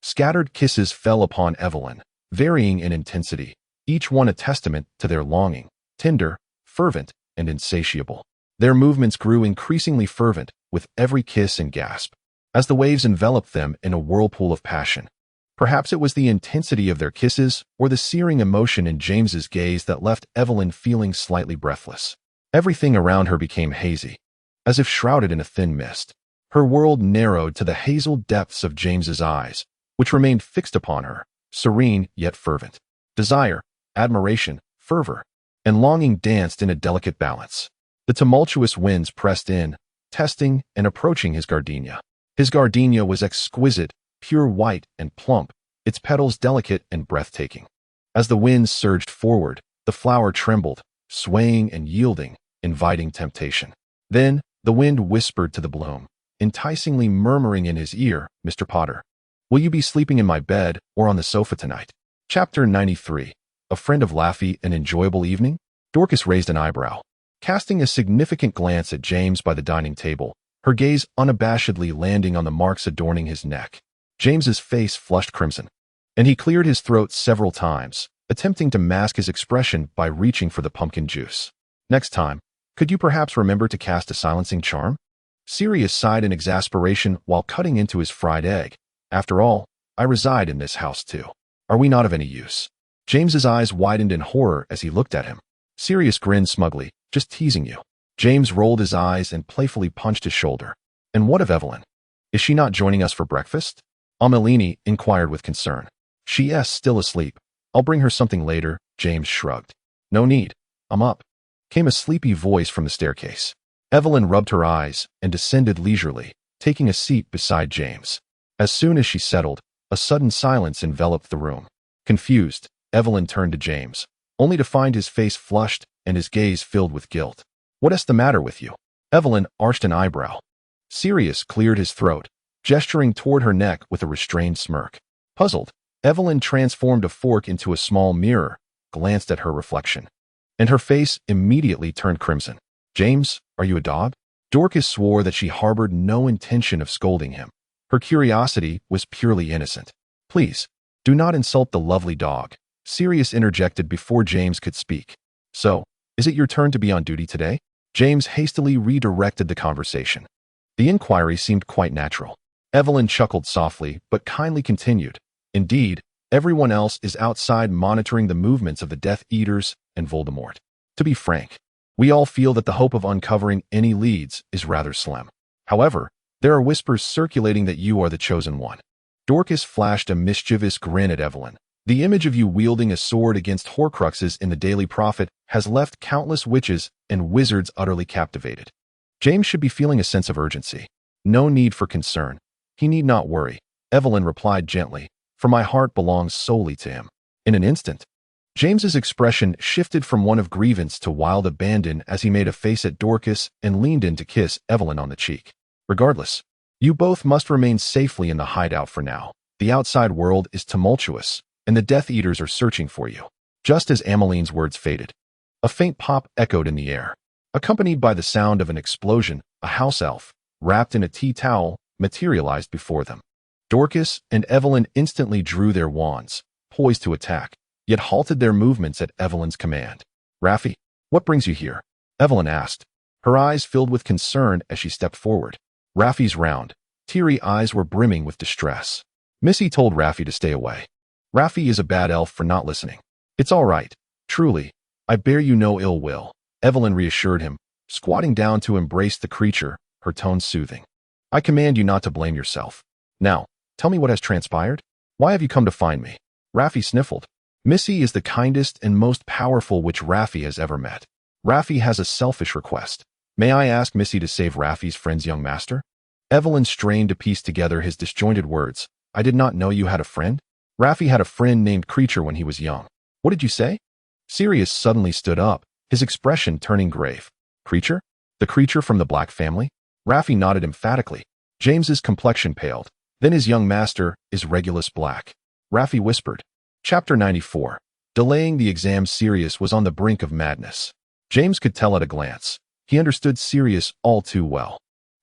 scattered kisses fell upon Evelyn, varying in intensity, each one a testament to their longing, tender, fervent, and insatiable. Their movements grew increasingly fervent with every kiss and gasp, as the waves enveloped them in a whirlpool of passion. Perhaps it was the intensity of their kisses or the searing emotion in James's gaze that left Evelyn feeling slightly breathless. Everything around her became hazy, as if shrouded in a thin mist. Her world narrowed to the hazel depths of James's eyes, which remained fixed upon her, serene yet fervent. Desire, admiration, fervor, and longing danced in a delicate balance. The tumultuous winds pressed in, testing and approaching his gardenia. His gardenia was exquisite, pure white and plump, its petals delicate and breathtaking. As the winds surged forward, the flower trembled, swaying and yielding, inviting temptation. Then, the wind whispered to the bloom, enticingly murmuring in his ear, "Mr. Potter, will you be sleeping in my bed or on the sofa tonight?" Chapter 93. A friend of Laffy, an enjoyable evening? Dorcas raised an eyebrow. Casting a significant glance at James by the dining table, her gaze unabashedly landing on the marks adorning his neck. James's face flushed crimson, and he cleared his throat several times, attempting to mask his expression by reaching for the pumpkin juice. "Next time, could you perhaps remember to cast a silencing charm?" Sirius sighed in exasperation while cutting into his fried egg. "After all, I reside in this house too. Are we not of any use?" James's eyes widened in horror as he looked at him. Sirius grinned smugly. "Just teasing you." James rolled his eyes and playfully punched his shoulder. "And what of Evelyn? Is she not joining us for breakfast?" Amelini inquired with concern. "She is still asleep. I'll bring her something later," James shrugged. "No need. I'm up," came a sleepy voice from the staircase. Evelyn rubbed her eyes and descended leisurely, taking a seat beside James. As soon as she settled, a sudden silence enveloped the room. Confused, Evelyn turned to James, only to find his face flushed and his gaze filled with guilt. "What is the matter with you?" Evelyn arched an eyebrow. Sirius cleared his throat, gesturing toward her neck with a restrained smirk. Puzzled, Evelyn transformed a fork into a small mirror, glanced at her reflection, and her face immediately turned crimson. "James, are you a dog?" Dorcas swore that she harbored no intention of scolding him. Her curiosity was purely innocent. "Please, do not insult the lovely dog," Sirius interjected before James could speak. "So, is it your turn to be on duty today?" James hastily redirected the conversation. The inquiry seemed quite natural. Evelyn chuckled softly, but kindly continued. "Indeed, everyone else is outside monitoring the movements of the Death Eaters and Voldemort. To be frank, we all feel that the hope of uncovering any leads is rather slim. However, there are whispers circulating that you are the chosen one." Dorcas flashed a mischievous grin at Evelyn. "The image of you wielding a sword against Horcruxes in the Daily Prophet has left countless witches and wizards utterly captivated." James should be feeling a sense of urgency. "No need for concern. He need not worry," Evelyn replied gently, for my heart belongs solely to him." In an instant, James's expression shifted from one of grievance to wild abandon as he made a face at Dorcas and leaned in to kiss Evelyn on the cheek. "Regardless, you both must remain safely in the hideout for now. The outside world is tumultuous, and the Death Eaters are searching for you." Just as Ameline's words faded, a faint pop echoed in the air. Accompanied by the sound of an explosion, a house elf, wrapped in a tea towel, materialized before them. Dorcas and Evelyn instantly drew their wands, poised to attack, yet halted their movements at Evelyn's command. "Raffi, what brings you here?" Evelyn asked, her eyes filled with concern as she stepped forward. Raffi's round, teary eyes were brimming with distress. Missy told Raffi to stay away. "Raffi is a bad elf for not listening. It's all right. Truly, I bear you no ill will," Evelyn reassured him, squatting down to embrace the creature, her tone soothing. "I command you not to blame yourself. Now, tell me what has transpired? Why have you come to find me?" Raffi sniffled. "Missy is the kindest and most powerful witch Raffi has ever met. Raffi has a selfish request. May I ask Missy to save Raffi's friend's young master?" Evelyn strained to piece together his disjointed words. "I did not know you had a friend?" "Raffi had a friend named Creature when he was young." "What did you say?" Sirius suddenly stood up, his expression turning grave. "Creature? The creature from the Black family?" Raffi nodded emphatically. James's complexion paled. "Then his young master is Regulus Black," Raffi whispered. Chapter 94. Delaying the exam. Sirius was on the brink of madness. James could tell at a glance. He understood Sirius all too well.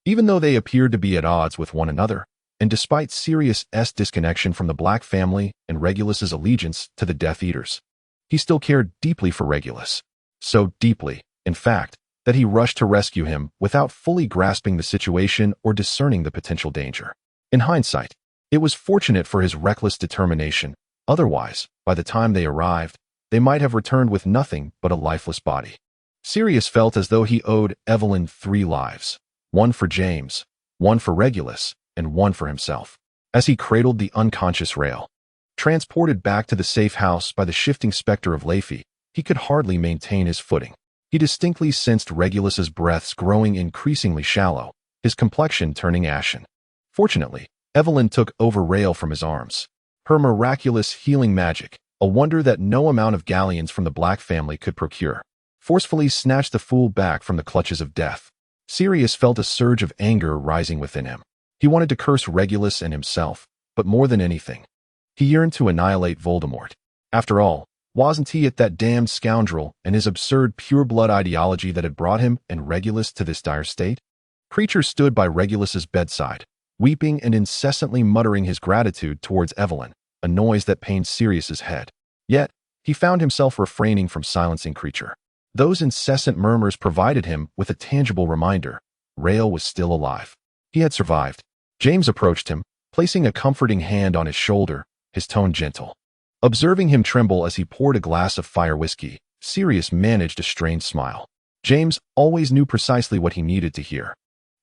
Even though they appeared to be at odds with one another, and despite Sirius's disconnection from the Black family and Regulus's allegiance to the Death Eaters, he still cared deeply for Regulus. So deeply, in fact, that he rushed to rescue him without fully grasping the situation or discerning the potential danger. In hindsight, it was fortunate for his reckless determination. Otherwise, by the time they arrived, they might have returned with nothing but a lifeless body. Sirius felt as though he owed Evelyn 3 lives, one for James, one for Regulus, and one for himself. As he cradled the unconscious Rael, transported back to the safe house by the shifting specter of Laffy, he could hardly maintain his footing. He distinctly sensed Regulus's breaths growing increasingly shallow, his complexion turning ashen. Fortunately, Evelyn took over Rael from his arms. Her miraculous healing magic, a wonder that no amount of galleons from the Black family could procure, forcefully snatched the fool back from the clutches of death. Sirius felt a surge of anger rising within him. He wanted to curse Regulus and himself, but more than anything, he yearned to annihilate Voldemort. After all, wasn't he at that damned scoundrel and his absurd pure-blood ideology that had brought him and Regulus to this dire state? Creature stood by Regulus's bedside, weeping and incessantly muttering his gratitude towards Evelyn, a noise that pained Sirius's head. Yet, he found himself refraining from silencing Creature. Those incessant murmurs provided him with a tangible reminder. Rael was still alive. He had survived. James approached him, placing a comforting hand on his shoulder, his tone gentle. Observing him tremble as he poured a glass of fire whiskey, Sirius managed a strained smile. James always knew precisely what he needed to hear.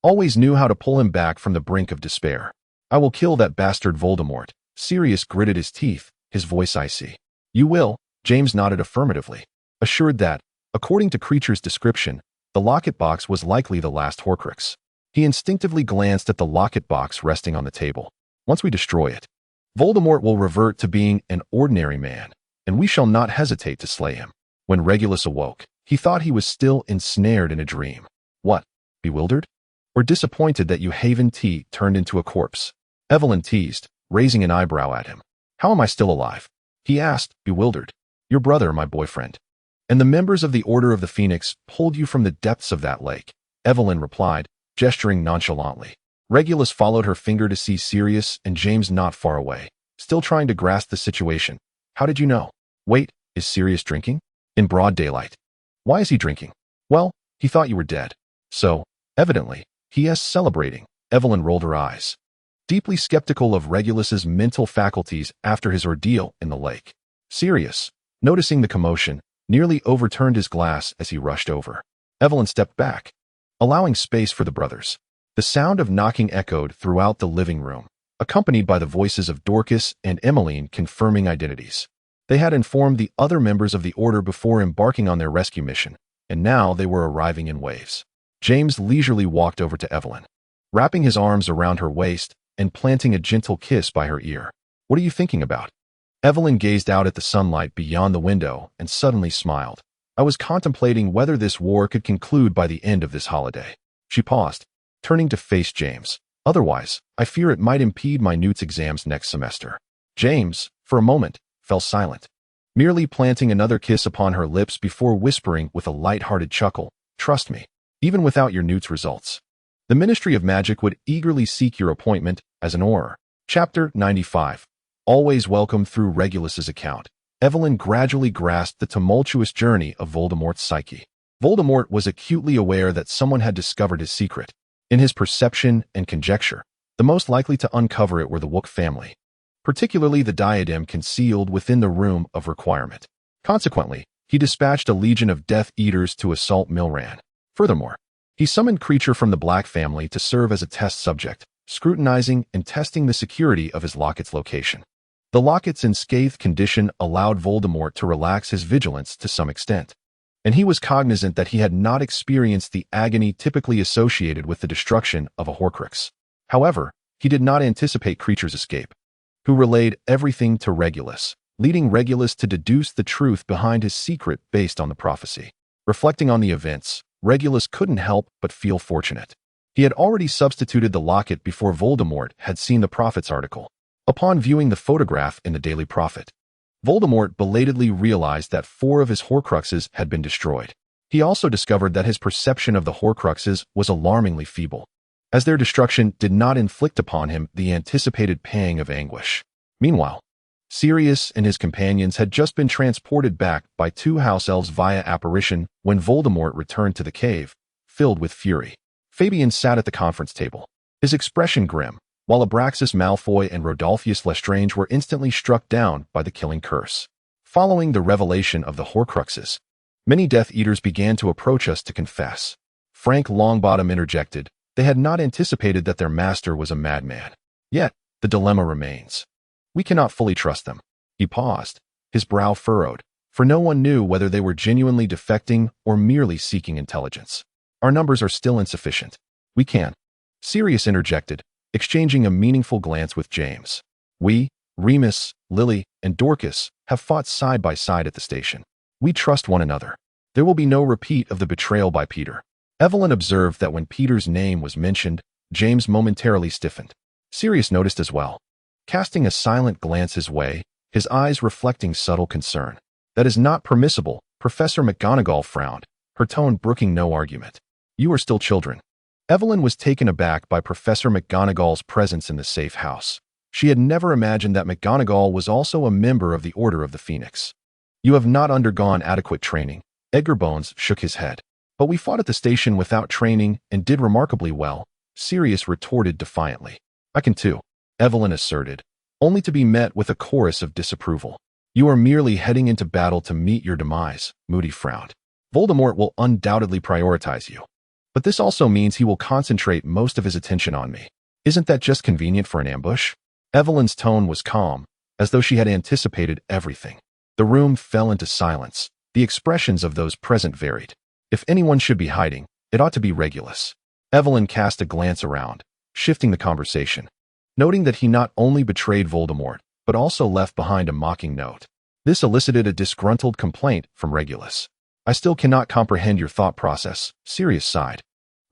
Always knew how to pull him back from the brink of despair. "I will kill that bastard Voldemort." Sirius gritted his teeth, his voice icy. "You will?" James nodded affirmatively, assured that, according to Creature's description, the locket box was likely the last Horcrux. He instinctively glanced at the locket box resting on the table. "Once we destroy it, Voldemort will revert to being an ordinary man, and we shall not hesitate to slay him." When Regulus awoke, he thought he was still ensnared in a dream. What? Bewildered? Or disappointed that Haven T turned into a corpse? Evelyn teased, raising an eyebrow at him. "How am I still alive?" he asked, bewildered. "Your brother, my boyfriend, and the members of the Order of the Phoenix pulled you from the depths of that lake," Evelyn replied, gesturing nonchalantly. Regulus followed her finger to see Sirius and James not far away, still trying to grasp the situation. "How did you know?" "Wait, is Sirius drinking?" "In broad daylight." "Why is he drinking?" "Well, he thought you were dead. So, evidently, he is celebrating." Evelyn rolled her eyes, deeply skeptical of Regulus's mental faculties after his ordeal in the lake. Sirius, noticing the commotion, nearly overturned his glass as he rushed over. Evelyn stepped back, allowing space for the brothers. The sound of knocking echoed throughout the living room, accompanied by the voices of Dorcas and Emmeline confirming identities. They had informed the other members of the Order before embarking on their rescue mission, and now they were arriving in waves. James leisurely walked over to Evelyn, wrapping his arms around her waist and planting a gentle kiss by her ear. What are you thinking about? Evelyn gazed out at the sunlight beyond the window and suddenly smiled. I was contemplating whether this war could conclude by the end of this holiday. She paused, turning to face James. Otherwise, I fear it might impede my NEWT's exams next semester. James, for a moment, fell silent, merely planting another kiss upon her lips before whispering with a light-hearted chuckle, "Trust me, even without your NEWT's results, the Ministry of Magic would eagerly seek your appointment as an Auror." Chapter 95. Always welcome through Regulus's account. Evelyn gradually grasped the tumultuous journey of Voldemort's psyche. Voldemort was acutely aware that someone had discovered his secret. In his perception and conjecture, the most likely to uncover it were the Wook family, particularly the diadem concealed within the Room of Requirement. Consequently, he dispatched a legion of Death Eaters to assault Milran. Furthermore, he summoned Creature from the Black family to serve as a test subject, scrutinizing and testing the security of his locket's location. The locket's unscathed condition allowed Voldemort to relax his vigilance to some extent, and he was cognizant that he had not experienced the agony typically associated with the destruction of a Horcrux. However, he did not anticipate Creature's escape, who relayed everything to Regulus, leading Regulus to deduce the truth behind his secret based on the prophecy. Reflecting on the events, Regulus couldn't help but feel fortunate. He had already substituted the locket before Voldemort had seen the prophet's article. Upon viewing the photograph in the Daily Prophet, Voldemort belatedly realized that 4 of his Horcruxes had been destroyed. He also discovered that his perception of the Horcruxes was alarmingly feeble, as their destruction did not inflict upon him the anticipated pang of anguish. Meanwhile, Sirius and his companions had just been transported back by 2 house elves via apparition when Voldemort returned to the cave, filled with fury. Fabian sat at the conference table, his expression grim, while Abraxas Malfoy and Rodolphus Lestrange were instantly struck down by the killing curse. Following the revelation of the Horcruxes, many Death Eaters began to approach us to confess. Frank Longbottom interjected. They had not anticipated that their master was a madman. Yet, the dilemma remains. We cannot fully trust them. He paused, his brow furrowed, for no one knew whether they were genuinely defecting or merely seeking intelligence. Our numbers are still insufficient. We can. Sirius interjected, exchanging a meaningful glance with James. We, Remus, Lily, and Dorcas, have fought side by side at the station. We trust one another. There will be no repeat of the betrayal by Peter. Evelyn observed that when Peter's name was mentioned, James momentarily stiffened. Sirius noticed as well, casting a silent glance his way, his eyes reflecting subtle concern. That is not permissible, Professor McGonagall frowned, her tone brooking no argument. You are still children. Evelyn was taken aback by Professor McGonagall's presence in the safe house. She had never imagined that McGonagall was also a member of the Order of the Phoenix. You have not undergone adequate training. Edgar Bones shook his head. But we fought at the station without training and did remarkably well, Sirius retorted defiantly. I can too, Evelyn asserted, only to be met with a chorus of disapproval. You are merely heading into battle to meet your demise, Moody frowned. Voldemort will undoubtedly prioritize you. But this also means he will concentrate most of his attention on me. Isn't that just convenient for an ambush? Evelyn's tone was calm, as though she had anticipated everything. The room fell into silence. The expressions of those present varied. If anyone should be hiding, it ought to be Regulus. Evelyn cast a glance around, shifting the conversation, noting that he not only betrayed Voldemort, but also left behind a mocking note. This elicited a disgruntled complaint from Regulus. I still cannot comprehend your thought process, Sirius sighed,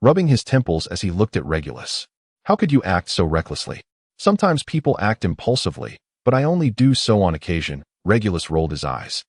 rubbing his temples as he looked at Regulus. How could you act so recklessly? Sometimes people act impulsively, but I only do so on occasion, Regulus rolled his eyes.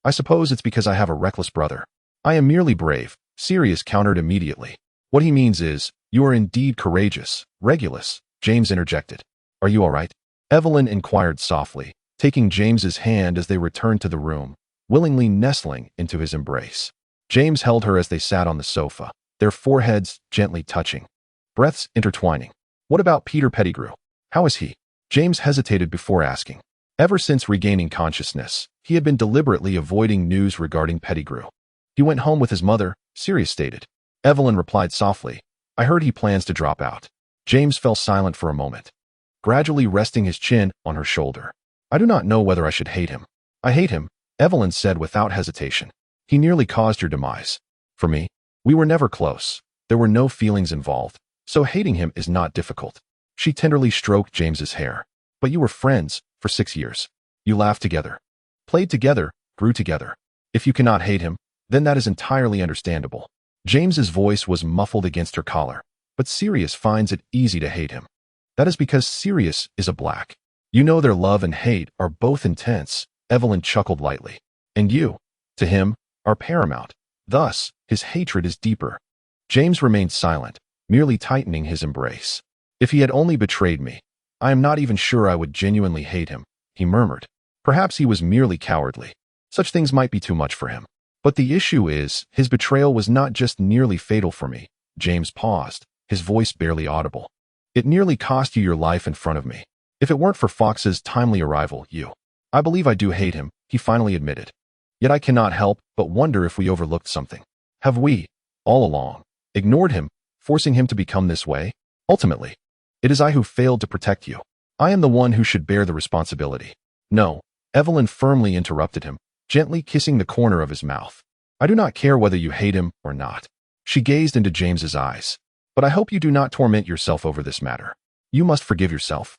I suppose it's because I have a reckless brother. I am merely brave, Sirius countered immediately. What he means is, you are indeed courageous, Regulus, James interjected. Are you all right? Evelyn inquired softly, taking James's hand as they returned to the room, willingly nestling into his embrace. James held her as they sat on the sofa, their foreheads gently touching, breaths intertwining. What about Peter Pettigrew? How is he? James hesitated before asking. Ever since regaining consciousness, he had been deliberately avoiding news regarding Pettigrew. He went home with his mother, Sirius stated. Evelyn replied softly, I heard he plans to drop out. James fell silent for a moment, gradually resting his chin on her shoulder. I do not know whether I should hate him. I hate him, Evelyn said without hesitation. He nearly caused your demise. For me, we were never close. There were no feelings involved, so hating him is not difficult. She tenderly stroked James's hair. But you were friends, For 6 years. You laughed together, played together, grew together. If you cannot hate him, then that is entirely understandable. James's voice was muffled against her collar, but Sirius finds it easy to hate him. That is because Sirius is a black. You know their love and hate are both intense, Evelyn chuckled lightly. And you, to him, are paramount. Thus, his hatred is deeper. James remained silent, merely tightening his embrace. If he had only betrayed me, I am not even sure I would genuinely hate him, he murmured. Perhaps he was merely cowardly. Such things might be too much for him. But the issue is, his betrayal was not just nearly fatal for me. James paused, his voice barely audible. It nearly cost you your life in front of me. If it weren't for Fox's timely arrival, I believe I do hate him, he finally admitted. Yet I cannot help but wonder if we overlooked something. Have we, all along, ignored him, forcing him to become this way? Ultimately, it is I who failed to protect you. I am the one who should bear the responsibility. No, Evelyn firmly interrupted him, gently kissing the corner of his mouth. I do not care whether you hate him or not. She gazed into James's eyes. But I hope you do not torment yourself over this matter. You must forgive yourself.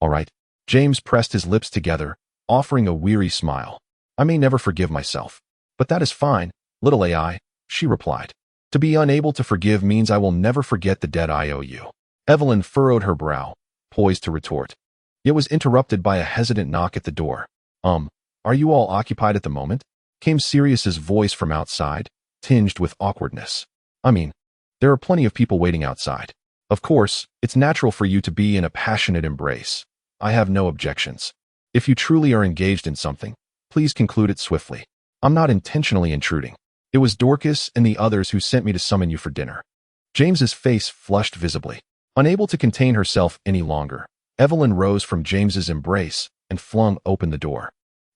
All right. James pressed his lips together, offering a weary smile. I may never forgive myself. But that is fine, little AI, she replied. To be unable to forgive means I will never forget the debt I owe you. Evelyn furrowed her brow, poised to retort. Yet was interrupted by a hesitant knock at the door. Are you all occupied at the moment? Came Sirius's voice from outside, tinged with awkwardness. There are plenty of people waiting outside. Of course, it's natural for you to be in a passionate embrace. I have no objections. If you truly are engaged in something, please conclude it swiftly. I'm not intentionally intruding. It was Dorcas and the others who sent me to summon you for dinner. James's face flushed visibly. Unable to contain herself any longer, Evelyn rose from James's embrace and flung open the door.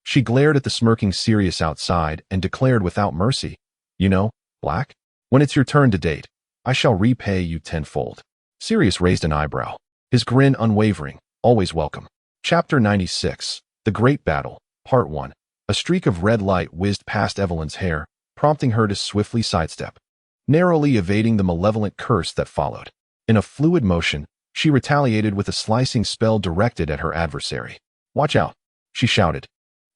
She glared at the smirking Sirius outside and declared without mercy, Black, when it's your turn to date, I shall repay you tenfold. Sirius raised an eyebrow, his grin unwavering, always welcome. Chapter 96, The Great Battle, Part 1. A streak of red light whizzed past Evelyn's hair, prompting her to swiftly sidestep, narrowly evading the malevolent curse that followed. In a fluid motion, she retaliated with a slicing spell directed at her adversary. Watch out, she shouted,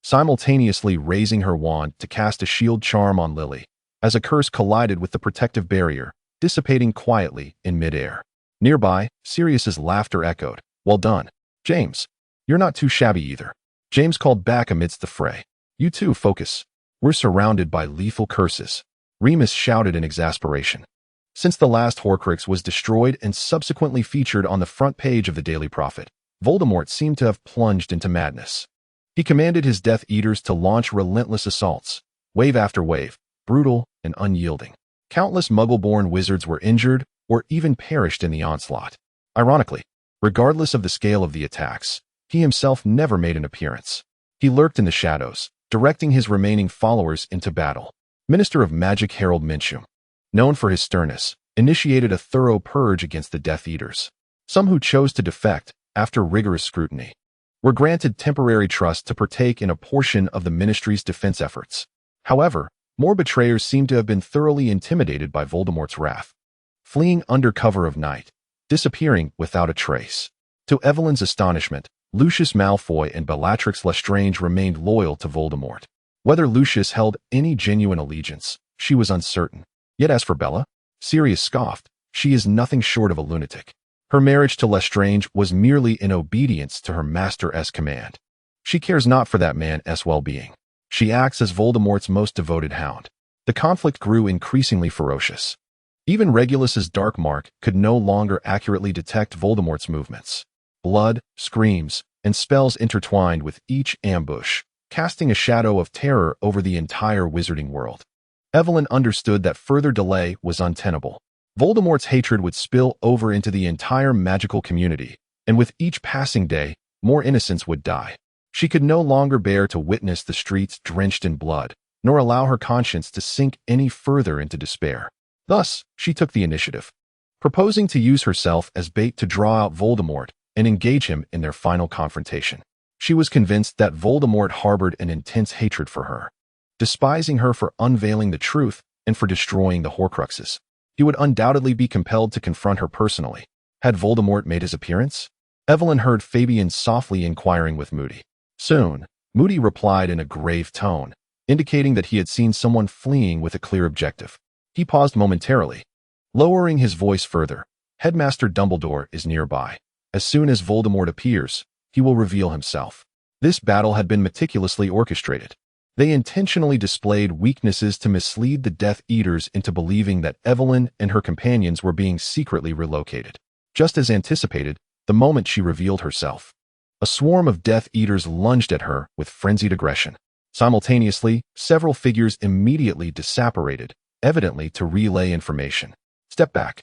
simultaneously raising her wand to cast a shield charm on Lily, as a curse collided with the protective barrier, dissipating quietly in midair. Nearby, Sirius's laughter echoed. Well done, James. You're not too shabby either. James called back amidst the fray. You too, focus. We're surrounded by lethal curses. Remus shouted in exasperation. Since the last Horcrux was destroyed and subsequently featured on the front page of the Daily Prophet, Voldemort seemed to have plunged into madness. He commanded his Death Eaters to launch relentless assaults, wave after wave, brutal and unyielding. Countless Muggle-born wizards were injured or even perished in the onslaught. Ironically, regardless of the scale of the attacks, he himself never made an appearance. He lurked in the shadows, directing his remaining followers into battle. Minister of Magic Harold Mincham, known for his sternness, initiated a thorough purge against the Death Eaters. Some who chose to defect, after rigorous scrutiny, were granted temporary trust to partake in a portion of the ministry's defense efforts. However, more betrayers seem to have been thoroughly intimidated by Voldemort's wrath, fleeing under cover of night, disappearing without a trace. To Evelyn's astonishment, Lucius Malfoy and Bellatrix Lestrange remained loyal to Voldemort. Whether Lucius held any genuine allegiance, she was uncertain. Yet as for Bella, Sirius scoffed, she is nothing short of a lunatic. Her marriage to Lestrange was merely in obedience to her master's command. She cares not for that man's well-being. She acts as Voldemort's most devoted hound. The conflict grew increasingly ferocious. Even Regulus's Dark Mark could no longer accurately detect Voldemort's movements. Blood, screams, and spells intertwined with each ambush, casting a shadow of terror over the entire wizarding world. Evelyn understood that further delay was untenable. Voldemort's hatred would spill over into the entire magical community, and with each passing day, more innocents would die. She could no longer bear to witness the streets drenched in blood, nor allow her conscience to sink any further into despair. Thus, she took the initiative, proposing to use herself as bait to draw out Voldemort and engage him in their final confrontation. She was convinced that Voldemort harbored an intense hatred for her, despising her for unveiling the truth and for destroying the Horcruxes. He would undoubtedly be compelled to confront her personally. Had Voldemort made his appearance? Evelyn heard Fabian softly inquiring with Moody. Soon, Moody replied in a grave tone, indicating that he had seen someone fleeing with a clear objective. He paused momentarily, lowering his voice further. Headmaster Dumbledore is nearby. As soon as Voldemort appears, he will reveal himself. This battle had been meticulously orchestrated. They intentionally displayed weaknesses to mislead the Death Eaters into believing that Evelyn and her companions were being secretly relocated. Just as anticipated, the moment she revealed herself, a swarm of Death Eaters lunged at her with frenzied aggression. Simultaneously, several figures immediately disapparated, evidently to relay information. Step back.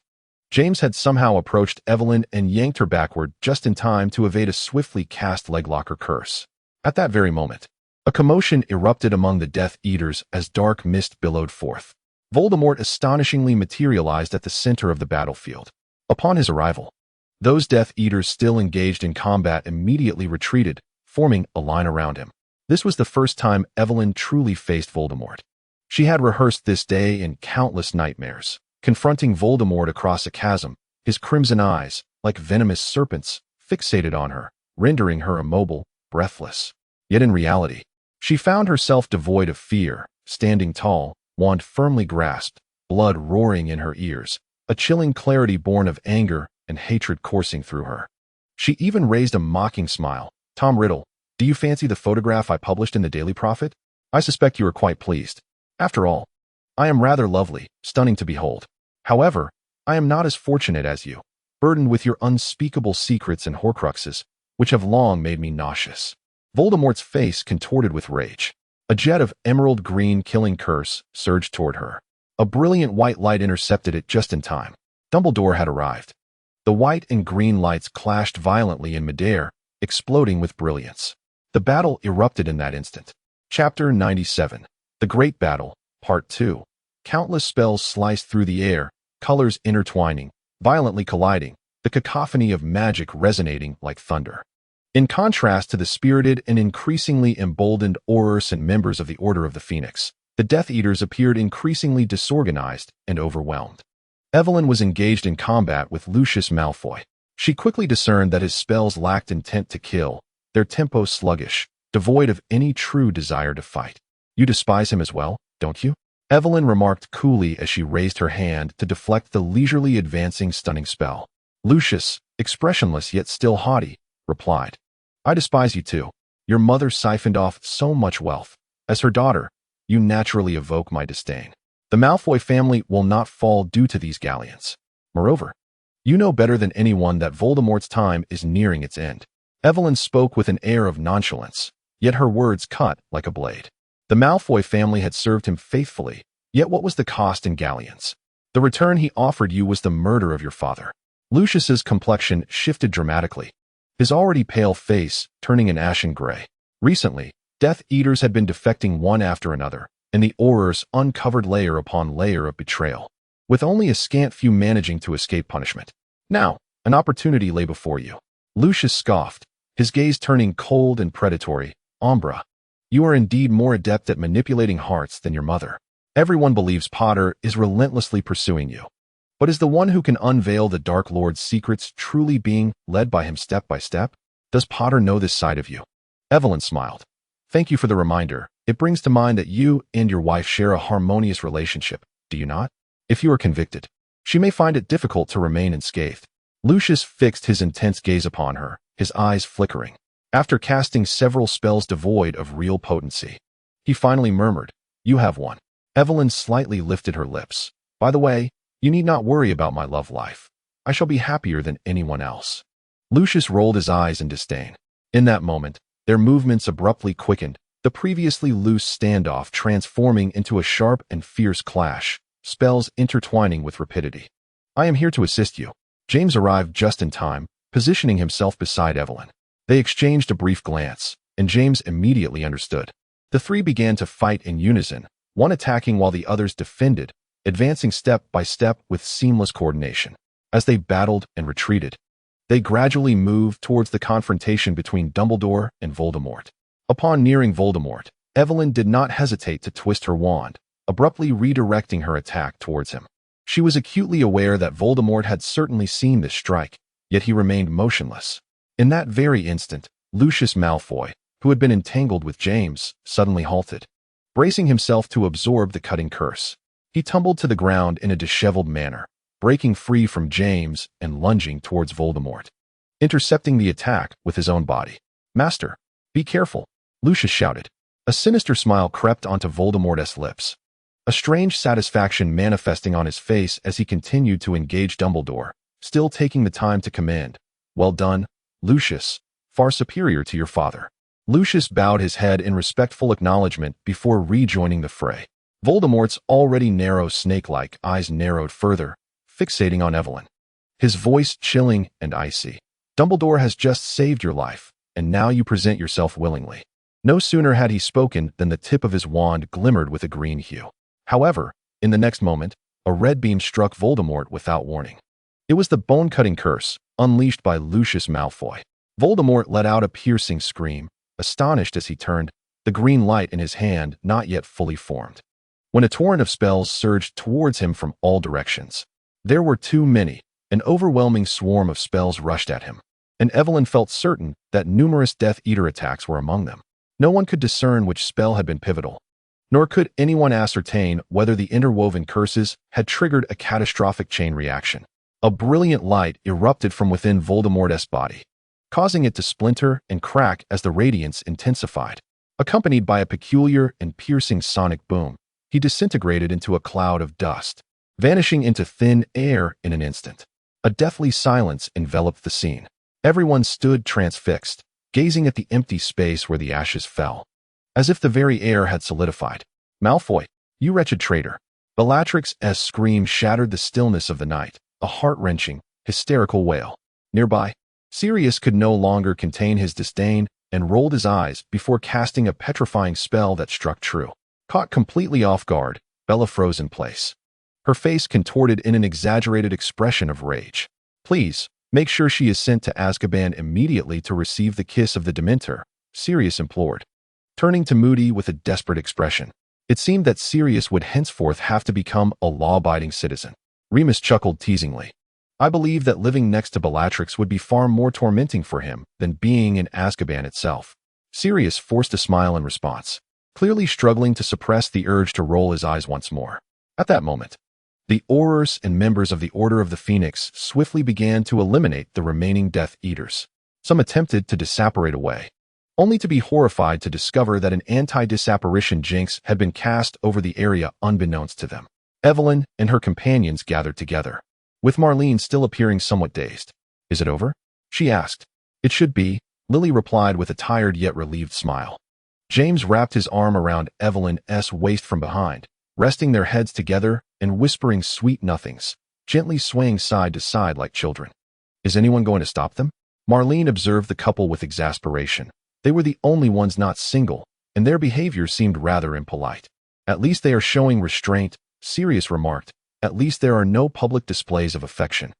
James had somehow approached Evelyn and yanked her backward just in time to evade a swiftly cast leglocker curse. At that very moment, a commotion erupted among the Death Eaters as dark mist billowed forth. Voldemort astonishingly materialized at the center of the battlefield. Upon his arrival, those Death Eaters still engaged in combat immediately retreated, forming a line around him. This was the first time Evelyn truly faced Voldemort. She had rehearsed this day in countless nightmares, confronting Voldemort across a chasm, his crimson eyes, like venomous serpents, fixated on her, rendering her immobile, breathless. Yet in reality, she found herself devoid of fear, standing tall, wand firmly grasped, blood roaring in her ears, a chilling clarity born of anger and hatred coursing through her. She even raised a mocking smile. "Tom Riddle, do you fancy the photograph I published in the Daily Prophet? I suspect you are quite pleased. After all, I am rather lovely, stunning to behold. However, I am not as fortunate as you, burdened with your unspeakable secrets and horcruxes, which have long made me nauseous." Voldemort's face contorted with rage. A jet of emerald green killing curse surged toward her. A brilliant white light intercepted it just in time. Dumbledore had arrived. The white and green lights clashed violently in midair, exploding with brilliance. The battle erupted in that instant. Chapter 97. The Great Battle, Part 2. Countless spells sliced through the air, colors intertwining, violently colliding, the cacophony of magic resonating like thunder. In contrast to the spirited and increasingly emboldened Aurors and members of the Order of the Phoenix, the Death Eaters appeared increasingly disorganized and overwhelmed. Evelyn was engaged in combat with Lucius Malfoy. She quickly discerned that his spells lacked intent to kill, their tempo sluggish, devoid of any true desire to fight. "You despise him as well, don't you?" Evelyn remarked coolly as she raised her hand to deflect the leisurely advancing stunning spell. Lucius, expressionless yet still haughty, replied, "I despise you too. Your mother siphoned off so much wealth. As her daughter, you naturally evoke my disdain. The Malfoy family will not fall due to these galleons. Moreover, you know better than anyone that Voldemort's time is nearing its end." Evelyn spoke with an air of nonchalance, yet her words cut like a blade. The Malfoy family had served him faithfully, yet what was the cost in galleons? The return he offered you was the murder of your father. Lucius's complexion shifted dramatically, his already pale face turning an ashen gray. Recently, Death Eaters had been defecting one after another, and the Aurors uncovered layer upon layer of betrayal, with only a scant few managing to escape punishment. Now, an opportunity lay before you. Lucius scoffed, his gaze turning cold and predatory. "Umbra, you are indeed more adept at manipulating hearts than your mother. Everyone believes Potter is relentlessly pursuing you. But is the one who can unveil the Dark Lord's secrets truly being led by him step by step? Does Potter know this side of you?" Evelyn smiled. "Thank you for the reminder. It brings to mind that you and your wife share a harmonious relationship, do you not? If you are convicted, she may find it difficult to remain unscathed." Lucius fixed his intense gaze upon her, his eyes flickering. After casting several spells devoid of real potency, he finally murmured, "You have one." Evelyn slightly lifted her lips. "By the way, you need not worry about my love life. I shall be happier than anyone else." Lucius rolled his eyes in disdain. In that moment, their movements abruptly quickened, the previously loose standoff transforming into a sharp and fierce clash, spells intertwining with rapidity. "I am here to assist you." James arrived just in time, positioning himself beside Evelyn. They exchanged a brief glance, and James immediately understood. The three began to fight in unison, one attacking while the others defended, advancing step by step with seamless coordination. As they battled and retreated, they gradually moved towards the confrontation between Dumbledore and Voldemort. Upon nearing Voldemort, Evelyn did not hesitate to twist her wand, abruptly redirecting her attack towards him. She was acutely aware that Voldemort had certainly seen this strike, yet he remained motionless. In that very instant, Lucius Malfoy, who had been entangled with James, suddenly halted, bracing himself to absorb the cutting curse. He tumbled to the ground in a disheveled manner, breaking free from James and lunging towards Voldemort, intercepting the attack with his own body. "Master, be careful," Lucius shouted. A sinister smile crept onto Voldemort's lips, a strange satisfaction manifesting on his face as he continued to engage Dumbledore, still taking the time to command. "Well done, Lucius, far superior to your father." Lucius bowed his head in respectful acknowledgement before rejoining the fray. Voldemort's already narrow snake-like eyes narrowed further, fixating on Evelyn, his voice chilling and icy. "Dumbledore has just saved your life, and now you present yourself willingly." No sooner had he spoken than the tip of his wand glimmered with a green hue. However, in the next moment, a red beam struck Voldemort without warning. It was the bone-cutting curse, unleashed by Lucius Malfoy. Voldemort let out a piercing scream, astonished as he turned, the green light in his hand not yet fully formed, when a torrent of spells surged towards him from all directions. There were too many. An overwhelming swarm of spells rushed at him, and Evelyn felt certain that numerous Death Eater attacks were among them. No one could discern which spell had been pivotal, nor could anyone ascertain whether the interwoven curses had triggered a catastrophic chain reaction. A brilliant light erupted from within Voldemort's body, causing it to splinter and crack as the radiance intensified. Accompanied by a peculiar and piercing sonic boom, he disintegrated into a cloud of dust, vanishing into thin air in an instant. A deathly silence enveloped the scene. Everyone stood transfixed, gazing at the empty space where the ashes fell, as if the very air had solidified. "Malfoy, you wretched traitor!" Bellatrix's scream shattered the stillness of the night, a heart-wrenching, hysterical wail. Nearby, Sirius could no longer contain his disdain and rolled his eyes before casting a petrifying spell that struck true. Caught completely off guard, Bella froze in place, her face contorted in an exaggerated expression of rage. "Please, make sure she is sent to Azkaban immediately to receive the kiss of the Dementor," Sirius implored, turning to Moody with a desperate expression. It seemed that Sirius would henceforth have to become a law-abiding citizen. Remus chuckled teasingly. "I believe that living next to Bellatrix would be far more tormenting for him than being in Azkaban itself." Sirius forced a smile in response, clearly struggling to suppress the urge to roll his eyes once more. At that moment, the Aurors and members of the Order of the Phoenix swiftly began to eliminate the remaining Death Eaters. Some attempted to disapparate away, only to be horrified to discover that an anti-disapparition jinx had been cast over the area unbeknownst to them. Evelyn and her companions gathered together, with Marlene still appearing somewhat dazed. "Is it over?" she asked. "It should be," Lily replied with a tired yet relieved smile. James wrapped his arm around Evelyn's waist from behind, resting their heads together and whispering sweet nothings, gently swaying side to side like children. "Is anyone going to stop them?" Marlene observed the couple with exasperation. They were the only ones not single, and their behavior seemed rather impolite. "At least they are showing restraint," Sirius remarked. "At least there are no public displays of affection."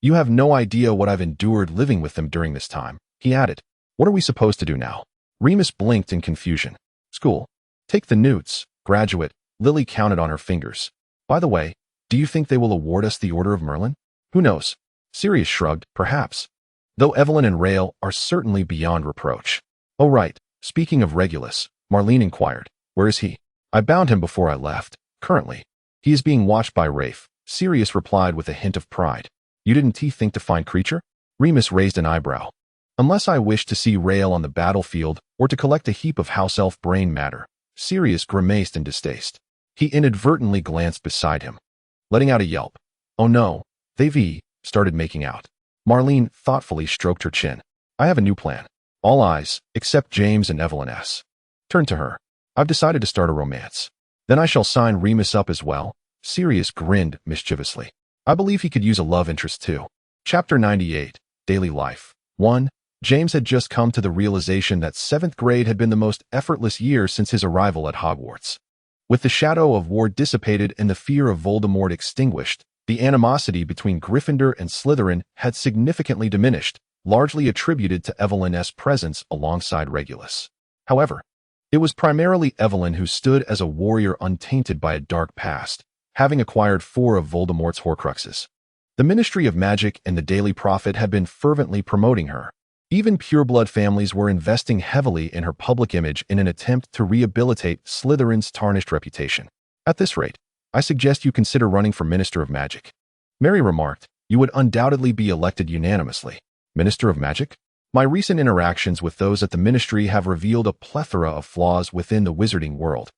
"You have no idea what I've endured living with them during this time," he added. "What are we supposed to do now?" Remus blinked in confusion. "School. Take the newts, graduate," Lily counted on her fingers. "By the way, do you think they will award us the Order of Merlin?" "Who knows?" Sirius shrugged. "Perhaps. Though Evelyn and Rael are certainly beyond reproach." "Oh right, speaking of Regulus," Marlene inquired. "Where is he?" "I bound him before I left. Currently, he is being watched by Rafe," Sirius replied with a hint of pride. "You didn't think to find creature?" Remus raised an eyebrow. "Unless I wish to see Rael on the battlefield or to collect a heap of house elf brain matter," Sirius grimaced in distaste. He inadvertently glanced beside him, letting out a yelp. "Oh no, they've started making out." Marlene thoughtfully stroked her chin. "I have a new plan." All eyes, except James and Evelyn turned to her. "I've decided to start a romance." "Then I shall sign Remus up as well." Sirius grinned mischievously. "I believe he could use a love interest too." Chapter 98, Daily Life. 1. James had just come to the realization that 7th grade had been the most effortless year since his arrival at Hogwarts. With the shadow of war dissipated and the fear of Voldemort extinguished, the animosity between Gryffindor and Slytherin had significantly diminished, largely attributed to Evelyn's presence alongside Regulus. However, it was primarily Evelyn who stood as a warrior untainted by a dark past, having acquired 4 of Voldemort's Horcruxes. The Ministry of Magic and the Daily Prophet had been fervently promoting her, Even pureblood families were investing heavily in her public image in an attempt to rehabilitate Slytherin's tarnished reputation. At this rate, I suggest you consider running for Minister of Magic. Mary remarked, you would undoubtedly be elected unanimously. Minister of Magic? My recent interactions with those at the ministry have revealed a plethora of flaws within the wizarding world.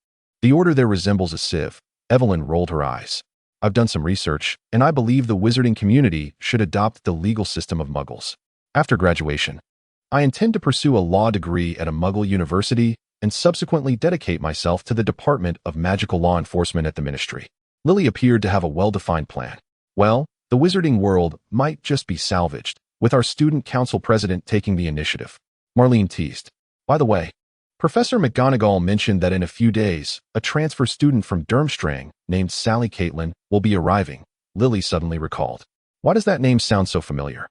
The order there resembles a sieve. Evelyn rolled her eyes. I've done some research, and I believe the wizarding community should adopt the legal system of muggles. After graduation, I intend to pursue a law degree at a Muggle university and subsequently dedicate myself to the Department of Magical Law Enforcement at the ministry. Lily appeared to have a well-defined plan. Well, the wizarding world might just be salvaged, with our student council president taking the initiative. Marlene teased. By the way, Professor McGonagall mentioned that in a few days, a transfer student from Durmstrang named Sally Caitlin will be arriving. Lily suddenly recalled. Why does that name sound so familiar?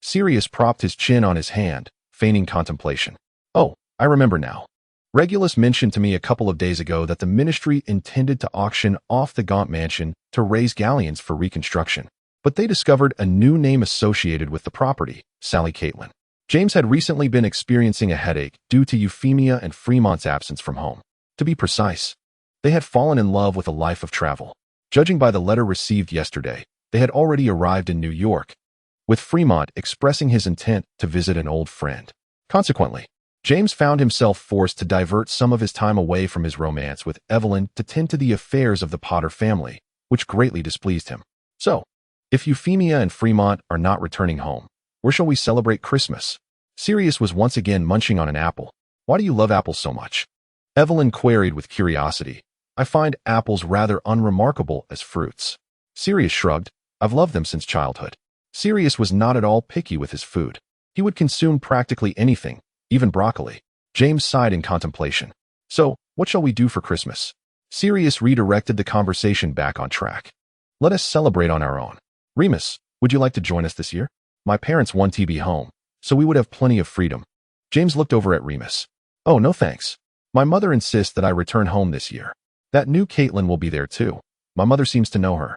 Sirius propped his chin on his hand, feigning contemplation. Oh, I remember now. Regulus mentioned to me a couple of days ago that the ministry intended to auction off the Gaunt Mansion to raise galleons for reconstruction. But they discovered a new name associated with the property, Sally Caitlin. James had recently been experiencing a headache due to Euphemia and Fremont's absence from home. To be precise, they had fallen in love with a life of travel. Judging by the letter received yesterday, they had already arrived in New York, with Fremont expressing his intent to visit an old friend. Consequently, James found himself forced to divert some of his time away from his romance with Evelyn to tend to the affairs of the Potter family, which greatly displeased him. So, if Euphemia and Fremont are not returning home, where shall we celebrate Christmas? Sirius was once again munching on an apple. Why do you love apples so much? Evelyn queried with curiosity. I find apples rather unremarkable as fruits. Sirius shrugged. I've loved them since childhood. Sirius was not at all picky with his food. He would consume practically anything, even broccoli. James sighed in contemplation. So, what shall we do for Christmas? Sirius redirected the conversation back on track. Let us celebrate on our own. Remus, would you like to join us this year? My parents want to be home, so we would have plenty of freedom. James looked over at Remus. Oh, no thanks. My mother insists that I return home this year. That new Caitlin will be there too. My mother seems to know her.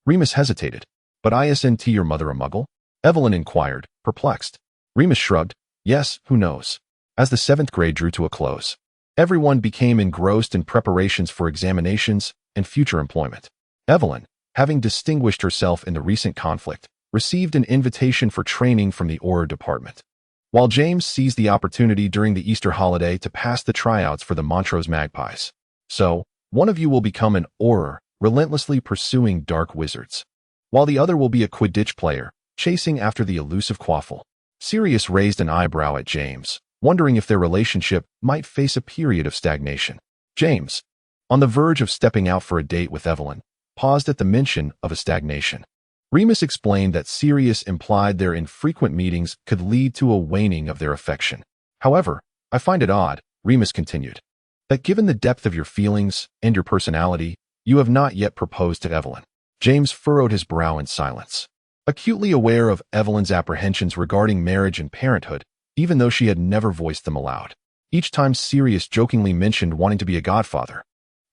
Remus hesitated. But isn't your mother a muggle? Evelyn inquired, perplexed. Remus shrugged. Yes, who knows? As the 7th grade drew to a close, everyone became engrossed in preparations for examinations and future employment. Evelyn, having distinguished herself in the recent conflict, received an invitation for training from the Auror department, while James seized the opportunity during the Easter holiday to pass the tryouts for the Montrose Magpies. So, one of you will become an Auror, relentlessly pursuing dark wizards, while the other will be a Quidditch player, chasing after the elusive Quaffle. Sirius raised an eyebrow at James, wondering if their relationship might face a period of stagnation. James, on the verge of stepping out for a date with Evelyn, paused at the mention of a stagnation. Remus explained that Sirius implied their infrequent meetings could lead to a waning of their affection. However, I find it odd, Remus continued, that given the depth of your feelings and your personality, you have not yet proposed to Evelyn. James furrowed his brow in silence, acutely aware of Evelyn's apprehensions regarding marriage and parenthood, even though she had never voiced them aloud. Each time Sirius jokingly mentioned wanting to be a godfather,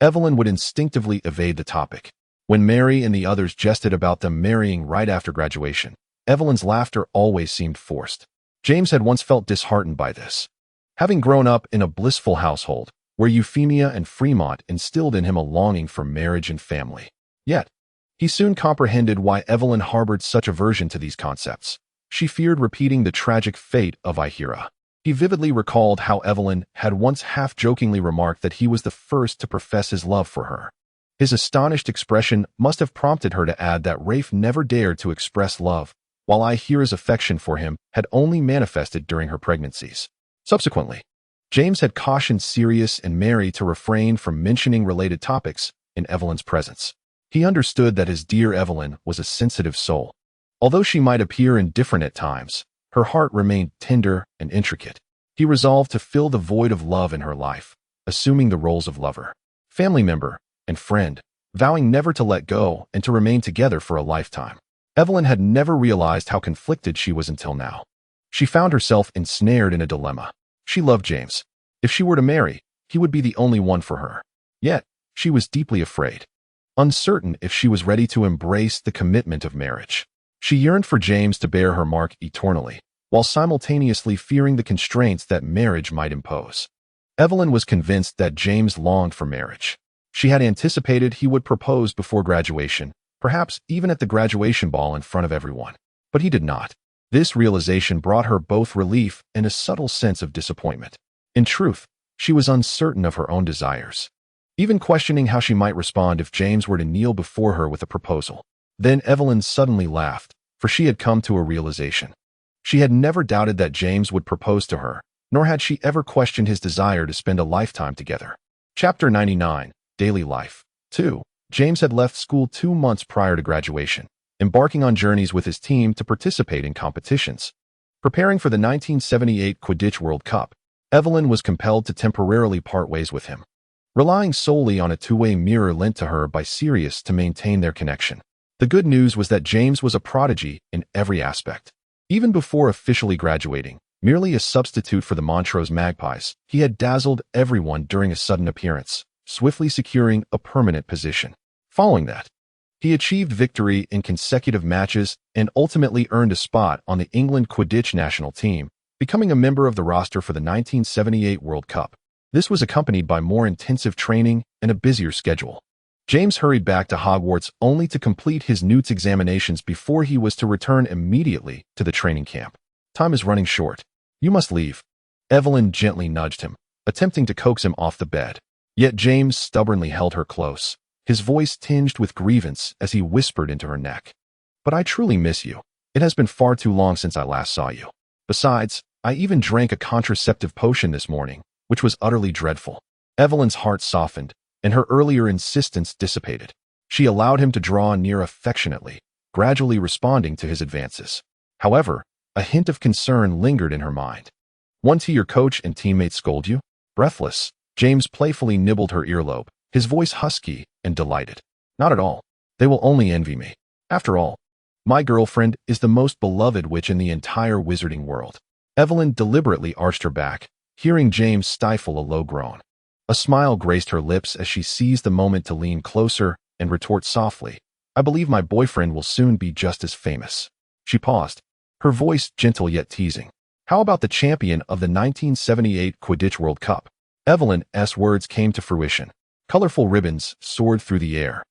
Evelyn would instinctively evade the topic. When Mary and the others jested about them marrying right after graduation, Evelyn's laughter always seemed forced. James had once felt disheartened by this. Having grown up in a blissful household, where Euphemia and Fremont instilled in him a longing for marriage and family. Yet, he soon comprehended why Evelyn harbored such aversion to these concepts. She feared repeating the tragic fate of Ihira. He vividly recalled how Evelyn had once half-jokingly remarked that he was the first to profess his love for her. His astonished expression must have prompted her to add that Rafe never dared to express love, while Ihira's affection for him had only manifested during her pregnancies. Subsequently, James had cautioned Sirius and Mary to refrain from mentioning related topics in Evelyn's presence. He understood that his dear Evelyn was a sensitive soul. Although she might appear indifferent at times, her heart remained tender and intricate. He resolved to fill the void of love in her life, assuming the roles of lover, family member, and friend, vowing never to let go and to remain together for a lifetime. Evelyn had never realized how conflicted she was until now. She found herself ensnared in a dilemma. She loved James. If she were to marry, he would be the only one for her. Yet, she was deeply afraid, uncertain if she was ready to embrace the commitment of marriage. She yearned for James to bear her mark eternally, while simultaneously fearing the constraints that marriage might impose. Evelyn was convinced that James longed for marriage. She had anticipated he would propose before graduation, perhaps even at the graduation ball in front of everyone. But he did not. This realization brought her both relief and a subtle sense of disappointment. In truth, she was uncertain of her own desires, even questioning how she might respond if James were to kneel before her with a proposal. Then Evelyn suddenly laughed, for she had come to a realization. She had never doubted that James would propose to her, nor had she ever questioned his desire to spend a lifetime together. Chapter 99, Daily Life. 2. James had left school 2 months prior to graduation, embarking on journeys with his team to participate in competitions. Preparing for the 1978 Quidditch World Cup, Evelyn was compelled to temporarily part ways with him, relying solely on a two-way mirror lent to her by Sirius to maintain their connection. The good news was that James was a prodigy in every aspect. Even before officially graduating, merely a substitute for the Montrose Magpies, he had dazzled everyone during a sudden appearance, swiftly securing a permanent position. Following that, he achieved victory in consecutive matches and ultimately earned a spot on the England Quidditch national team, becoming a member of the roster for the 1978 World Cup. This was accompanied by more intensive training and a busier schedule. James hurried back to Hogwarts only to complete his Newt's examinations before he was to return immediately to the training camp. Time is running short. You must leave. Evelyn gently nudged him, attempting to coax him off the bed. Yet James stubbornly held her close, his voice tinged with grievance as he whispered into her neck. But I truly miss you. It has been far too long since I last saw you. Besides, I even drank a contraceptive potion this morning, which was utterly dreadful. Evelyn's heart softened, and her earlier insistence dissipated. She allowed him to draw near affectionately, gradually responding to his advances. However, a hint of concern lingered in her mind. Won't your coach and teammates scold you? Breathless, James playfully nibbled her earlobe, his voice husky and delighted. Not at all. They will only envy me. After all, my girlfriend is the most beloved witch in the entire wizarding world. Evelyn deliberately arched her back, hearing James stifle a low groan. A smile graced her lips as she seized the moment to lean closer and retort softly, I believe my boyfriend will soon be just as famous. She paused, her voice gentle yet teasing. How about the champion of the 1978 Quidditch World Cup? Evelyn's words came to fruition. Colorful ribbons soared through the air.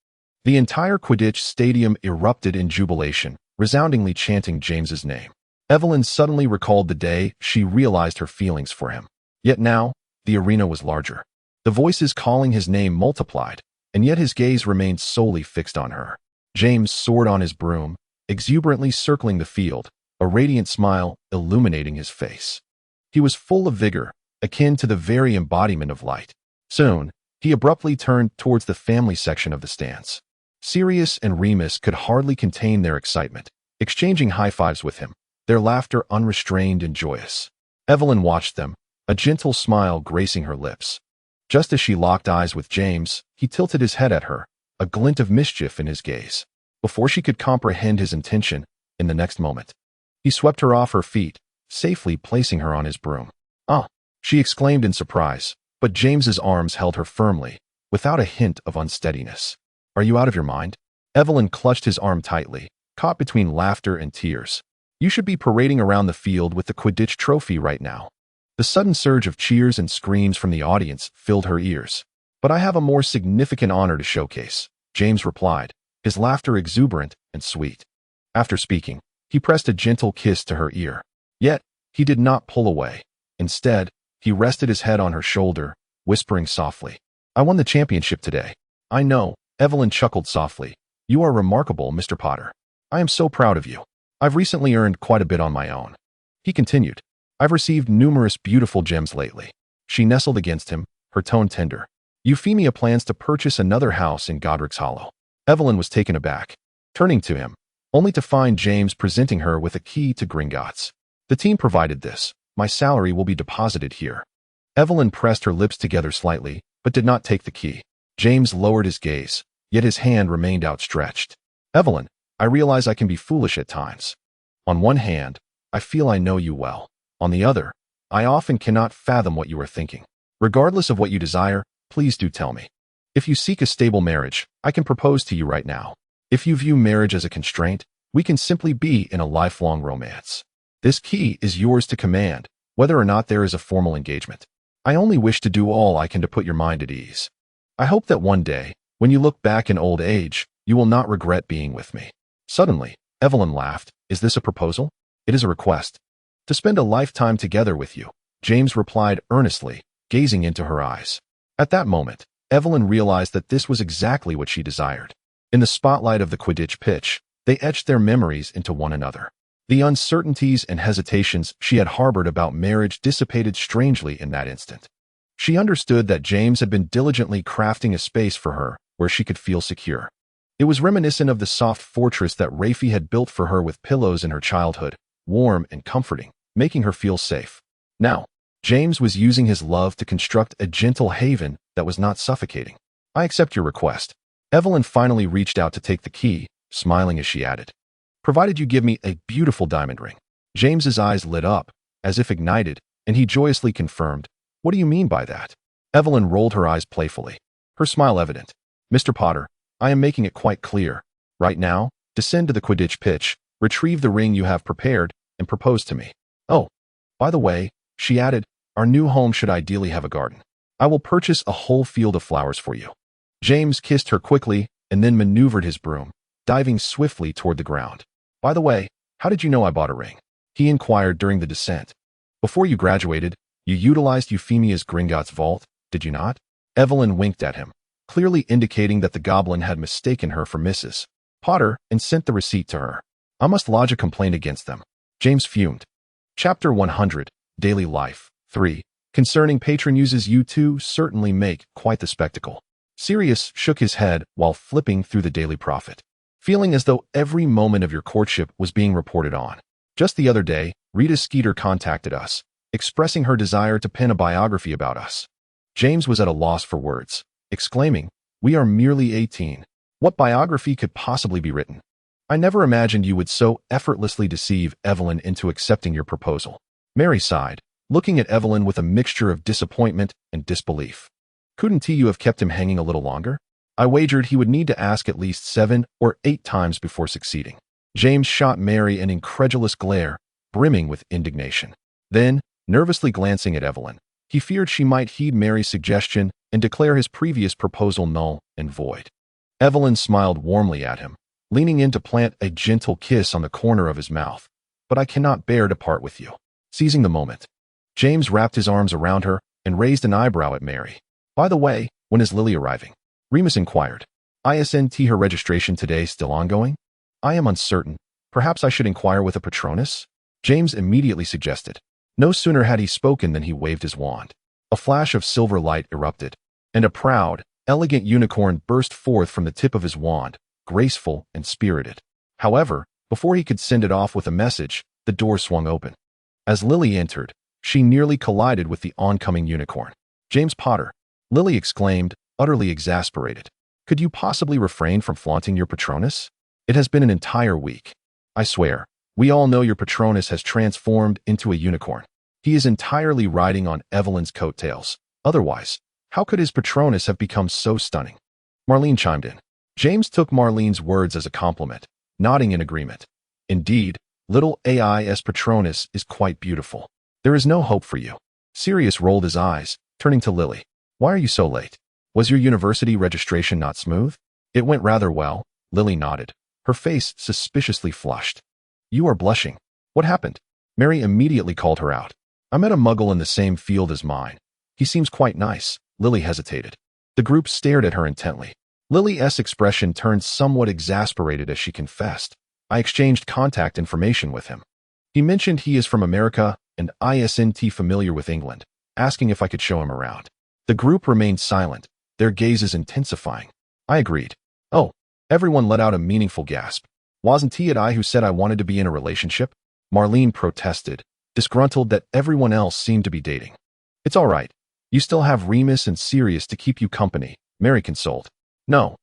The entire Quidditch stadium erupted in jubilation, resoundingly chanting James's name. Evelyn suddenly recalled the day she realized her feelings for him. Yet now, the arena was larger. The voices calling his name multiplied, and yet his gaze remained solely fixed on her. James soared on his broom, exuberantly circling the field, a radiant smile illuminating his face. He was full of vigor, akin to the very embodiment of light. Soon, he abruptly turned towards the family section of the stands. Sirius and Remus could hardly contain their excitement, exchanging high-fives with him, their laughter unrestrained and joyous. Evelyn watched them, a gentle smile gracing her lips. Just as she locked eyes with James, he tilted his head at her, a glint of mischief in his gaze. Before she could comprehend his intention, in the next moment, he swept her off her feet, safely placing her on his broom. Ah! She exclaimed in surprise, but James's arms held her firmly, without a hint of unsteadiness. Are you out of your mind? Evelyn clutched his arm tightly, caught between laughter and tears. You should be parading around the field with the Quidditch trophy right now. The sudden surge of cheers and screams from the audience filled her ears. But I have a more significant honor to showcase, James replied, his laughter exuberant and sweet. After speaking, he pressed a gentle kiss to her ear. Yet, he did not pull away. Instead, he rested his head on her shoulder, whispering softly, I won the championship today. I know, Evelyn chuckled softly. You are remarkable, Mr. Potter. I am so proud of you. I've recently earned quite a bit on my own. He continued. I've received numerous beautiful gems lately. She nestled against him, her tone tender. Euphemia plans to purchase another house in Godric's Hollow. Evelyn was taken aback, turning to him, only to find James presenting her with a key to Gringotts. The team provided this. My salary will be deposited here. Evelyn pressed her lips together slightly, but did not take the key. James lowered his gaze, yet his hand remained outstretched. Evelyn, I realize I can be foolish at times. On one hand, I feel I know you well. On the other, I often cannot fathom what you are thinking. Regardless of what you desire, please do tell me. If you seek a stable marriage, I can propose to you right now. If you view marriage as a constraint, we can simply be in a lifelong romance. This key is yours to command, whether or not there is a formal engagement. I only wish to do all I can to put your mind at ease. I hope that one day, when you look back in old age, you will not regret being with me." Suddenly, Evelyn laughed. "Is this a proposal?" "It is a request. To spend a lifetime together with you," James replied earnestly, gazing into her eyes. At that moment, Evelyn realized that this was exactly what she desired. In the spotlight of the Quidditch pitch, they etched their memories into one another. The uncertainties and hesitations she had harbored about marriage dissipated strangely in that instant. She understood that James had been diligently crafting a space for her where she could feel secure. It was reminiscent of the soft fortress that Rafie had built for her with pillows in her childhood, warm and comforting, making her feel safe. Now, James was using his love to construct a gentle haven that was not suffocating. "I accept your request." Evelyn finally reached out to take the key, smiling as she added, "Provided you give me a beautiful diamond ring." James's eyes lit up, as if ignited, and he joyously confirmed, "What do you mean by that?" Evelyn rolled her eyes playfully, her smile evident. "Mr. Potter, I am making it quite clear. Right now, descend to the Quidditch pitch, retrieve the ring you have prepared, and propose to me. Oh, by the way," she added, "our new home should ideally have a garden. I will purchase a whole field of flowers for you." James kissed her quickly and then maneuvered his broom, diving swiftly toward the ground. "By the way, how did you know I bought a ring?" he inquired during the descent. "Before you graduated, you utilized Euphemia's Gringotts vault, did you not?" Evelyn winked at him, clearly indicating that the goblin had mistaken her for Mrs. Potter and sent the receipt to her. "I must lodge a complaint against them." James fumed. Chapter 100, Daily Life, 3. Concerning patron uses, you two certainly make quite the spectacle. Sirius shook his head while flipping through the Daily Prophet, feeling as though every moment of your courtship was being reported on. Just the other day, Rita Skeeter contacted us, expressing her desire to pen a biography about us. James was at a loss for words, exclaiming, "We are merely 18. What biography could possibly be written?" "I never imagined you would so effortlessly deceive Evelyn into accepting your proposal." Mary sighed, looking at Evelyn with a mixture of disappointment and disbelief. "Couldn't you have kept him hanging a little longer? I wagered he would need to ask at least 7 or 8 times before succeeding." James shot Mary an incredulous glare, brimming with indignation. Then, nervously glancing at Evelyn, he feared she might heed Mary's suggestion and declare his previous proposal null and void. Evelyn smiled warmly at him, leaning in to plant a gentle kiss on the corner of his mouth. "But I cannot bear to part with you." Seizing the moment, James wrapped his arms around her and raised an eyebrow at Mary. "By the way, when is Lily arriving?" Remus inquired. "Isn't her registration today still ongoing?" "I am uncertain. Perhaps I should inquire with a Patronus?" James immediately suggested. No sooner had he spoken than he waved his wand. A flash of silver light erupted, and a proud, elegant unicorn burst forth from the tip of his wand, graceful and spirited. However, before he could send it off with a message, the door swung open. As Lily entered, she nearly collided with the oncoming unicorn. "James Potter," Lily exclaimed, utterly exasperated. "Could you possibly refrain from flaunting your Patronus? It has been an entire week. I swear, we all know your Patronus has transformed into a unicorn. He is entirely riding on Evelyn's coattails. Otherwise, how could his Patronus have become so stunning?" Marlene chimed in. James took Marlene's words as a compliment, nodding in agreement. "Indeed, little AI's Patronus is quite beautiful. There is no hope for you." Sirius rolled his eyes, turning to Lily. "Why are you so late? Was your university registration not smooth?" "It went rather well," Lily nodded, her face suspiciously flushed. "You are blushing. What happened?" Mary immediately called her out. "I met a muggle in the same field as mine. He seems quite nice." Lily hesitated. The group stared at her intently. Lily's expression turned somewhat exasperated as she confessed. "I exchanged contact information with him. He mentioned he is from America and isn't familiar with England, asking if I could show him around." The group remained silent, their gazes intensifying. I agreed. "Oh," everyone let out a meaningful gasp. "Wasn't it I who said I wanted to be in a relationship?" Marlene protested, disgruntled that everyone else seemed to be dating. "It's all right. You still have Remus and Sirius to keep you company," Mary consoled. No.